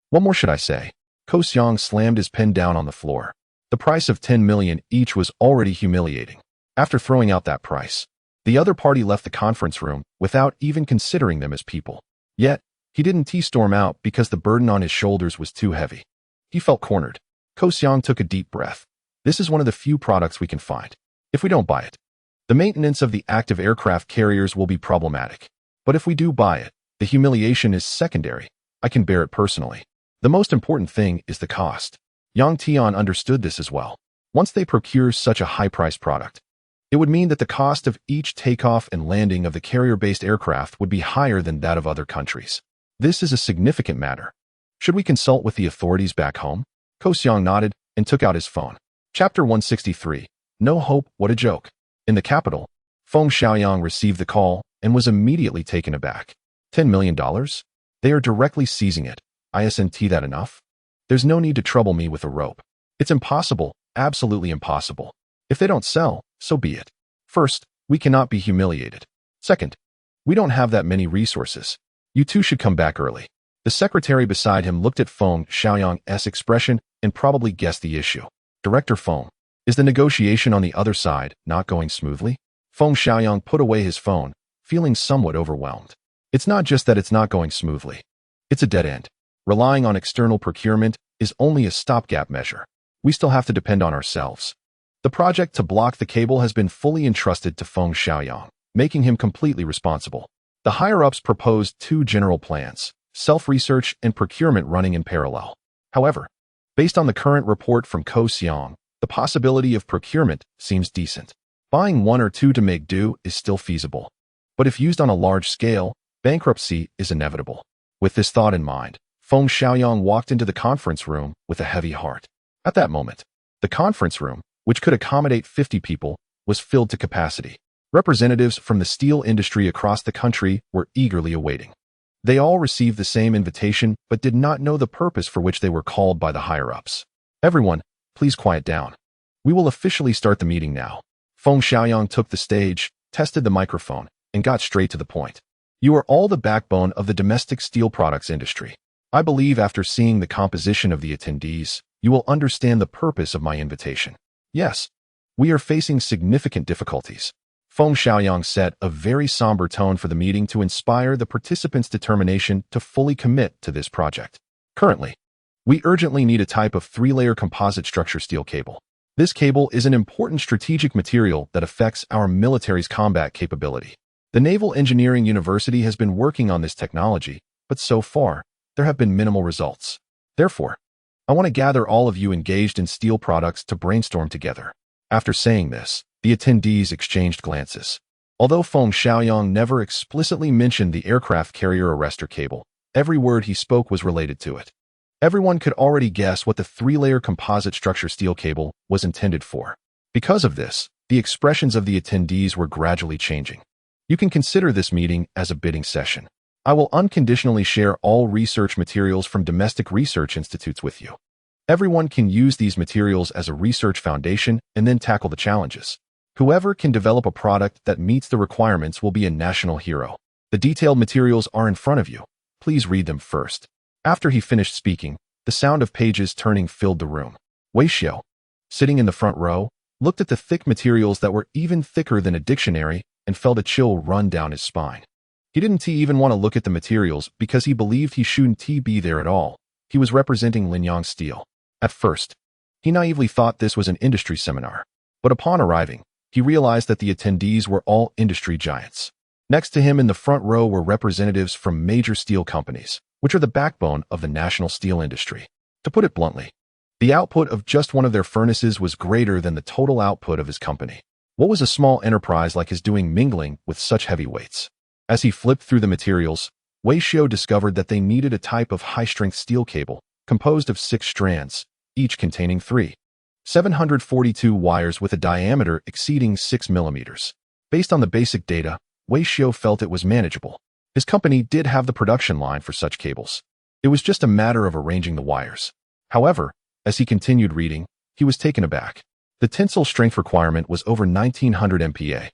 What more should I say? Ko Xiang slammed his pen down on the floor. The price of 10 million each was already humiliating. After throwing out that price, the other party left the conference room without even considering them as people. Yet, he didn't storm out because the burden on his shoulders was too heavy. He felt cornered. Ko Xiang took a deep breath. This is one of the few products we can find. If we don't buy it, the maintenance of the active aircraft carriers will be problematic. But if we do buy it, the humiliation is secondary. I can bear it personally. The most important thing is the cost. Yang Tian understood this as well. Once they procure such a high-priced product, It would mean that the cost of each takeoff and landing of the carrier-based aircraft would be higher than that of other countries. This is a significant matter. Should we consult with the authorities back home? Ko Xiang nodded and took out his phone. Chapter 163. No hope, what a joke. In the capital, Feng Xiaoyang received the call and was immediately taken aback. $10 million? They are directly seizing it. Isn't that enough? There's no need to trouble me with a rope. It's impossible, absolutely impossible. If they don't sell, so be it. First, we cannot be humiliated. Second, we don't have that many resources. You two should come back early. The secretary beside him looked at Feng Xiaoyang's expression and probably guessed the issue. Director Feng, is the negotiation on the other side not going smoothly? Feng Xiaoyang put away his phone, feeling somewhat overwhelmed. It's not just that it's not going smoothly. It's a dead end. Relying on external procurement is only a stopgap measure. We still have to depend on ourselves. The project to block the cable has been fully entrusted to Feng Xiaoyang, making him completely responsible. The higher-ups proposed two general plans, self-research and procurement running in parallel. However, based on the current report from Ko Xiang, the possibility of procurement seems decent. Buying one or two to make do is still feasible. But if used on a large scale, bankruptcy is inevitable. With this thought in mind, Feng Xiaoyang walked into the conference room with a heavy heart. At that moment, the conference room, which could accommodate 50 people, was filled to capacity. Representatives from the steel industry across the country were eagerly awaiting. They all received the same invitation but did not know the purpose for which they were called by the higher-ups. Everyone, please quiet down. We will officially start the meeting now. Feng Xiaoyang took the stage, tested the microphone, and got straight to the point. You are all the backbone of the domestic steel products industry. I believe after seeing the composition of the attendees, you will understand the purpose of my invitation. Yes, we are facing significant difficulties. Feng Xiaoyang set a very somber tone for the meeting to inspire the participants' determination to fully commit to this project. Currently, we urgently need a type of three-layer composite structure steel cable. This cable is an important strategic material that affects our military's combat capability. The Naval Engineering University has been working on this technology, but so far, there have been minimal results. Therefore, I want to gather all of you engaged in steel products to brainstorm together. After saying this, the attendees exchanged glances. Although Feng Xiaoyang never explicitly mentioned the aircraft carrier arrestor cable, every word he spoke was related to it. Everyone could already guess what the three-layer composite structure steel cable was intended for. Because of this, the expressions of the attendees were gradually changing. You can consider this meeting as a bidding session. I will unconditionally share all research materials from domestic research institutes with you. Everyone can use these materials as a research foundation and then tackle the challenges. Whoever can develop a product that meets the requirements will be a national hero. The detailed materials are in front of you. Please read them first. After he finished speaking, the sound of pages turning filled the room. Wei Xiao, sitting in the front row, looked at the thick materials that were even thicker than a dictionary and felt a chill run down his spine. He didn't even want to look at the materials because he believed he shouldn't be there at all. He was representing Linyang Steel. At first, he naively thought this was an industry seminar. But upon arriving, he realized that the attendees were all industry giants. Next to him in the front row were representatives from major steel companies, which are the backbone of the national steel industry. To put it bluntly, the output of just one of their furnaces was greater than the total output of his company. What was a small enterprise like his doing mingling with such heavyweights? As he flipped through the materials, Wei Xiao discovered that they needed a type of high-strength steel cable composed of 6 strands, each containing 742 wires with a diameter exceeding 6 millimeters. Based on the basic data, Wei Xiao felt it was manageable. His company did have the production line for such cables. It was just a matter of arranging the wires. However, as he continued reading, he was taken aback. The tensile strength requirement was over 1900 MPa.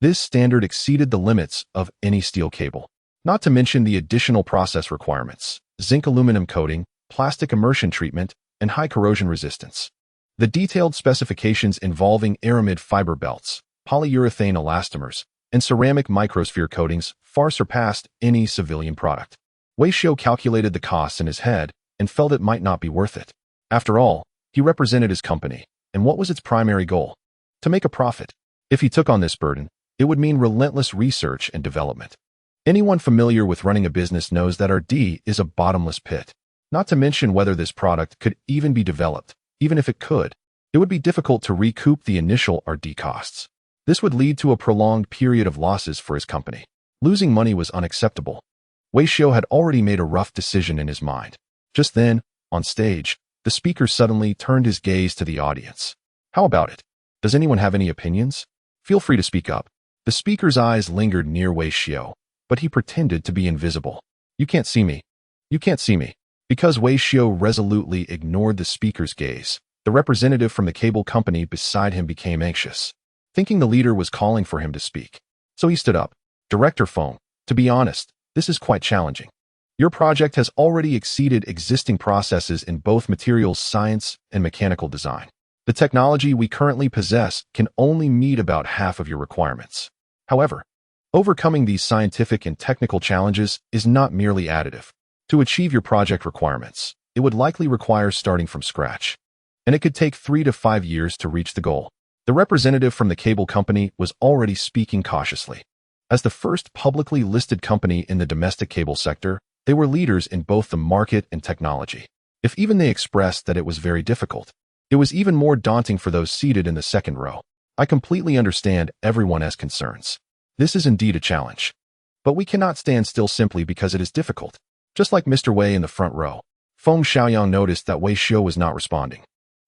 This standard exceeded the limits of any steel cable. Not to mention the additional process requirements, zinc aluminum coating, plastic immersion treatment, and high corrosion resistance. The detailed specifications involving aramid fiber belts, polyurethane elastomers, and ceramic microsphere coatings far surpassed any civilian product. Wei Xiao calculated the costs in his head and felt it might not be worth it. After all, he represented his company, and what was its primary goal? To make a profit. If he took on this burden, it would mean relentless research and development. Anyone familiar with running a business knows that R&D is a bottomless pit. Not to mention whether this product could even be developed. Even if it could, it would be difficult to recoup the initial R&D costs. This would lead to a prolonged period of losses for his company. Losing money was unacceptable. Wei Xiao had already made a rough decision in his mind. Just then, on stage, the speaker suddenly turned his gaze to the audience. How about it? Does anyone have any opinions? Feel free to speak up. The speaker's eyes lingered near Wei Xiao, but he pretended to be invisible. You can't see me. You can't see me. Because Wei Xiao resolutely ignored the speaker's gaze, the representative from the cable company beside him became anxious, thinking the leader was calling for him to speak. So he stood up. Director Feng, to be honest, this is quite challenging. Your project has already exceeded existing processes in both materials science and mechanical design. The technology we currently possess can only meet about half of your requirements. However, overcoming these scientific and technical challenges is not merely additive. To achieve your project requirements, it would likely require starting from scratch, and it could take 3 to 5 years to reach the goal. The representative from the cable company was already speaking cautiously. As the first publicly listed company in the domestic cable sector, they were leaders in both the market and technology. If even they expressed that it was very difficult, it was even more daunting for those seated in the second row. I completely understand everyone has concerns. This is indeed a challenge. But we cannot stand still simply because it is difficult. Just like Mr. Wei in the front row, Feng Xiaoyang noticed that Wei Xiao was not responding.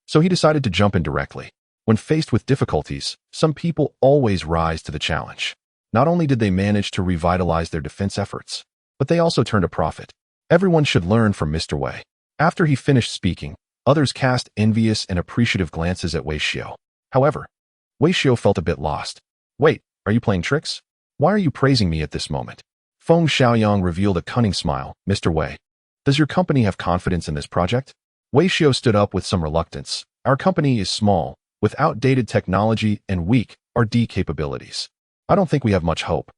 So he decided to jump in directly. When faced with difficulties, some people always rise to the challenge. Not only did they manage to revitalize their defense efforts, but they also turned a profit. Everyone should learn from Mr. Wei. After he finished speaking, others cast envious and appreciative glances at Wei Xiao. However, Wei Xiao felt a bit lost. Wait, are you playing tricks? Why are you praising me at this moment? Feng Xiaoyang revealed a cunning smile. Mr. Wei, does your company have confidence in this project? Wei Xiao stood up with some reluctance. Our company is small, with outdated technology and weak R&D capabilities. I don't think we have much hope.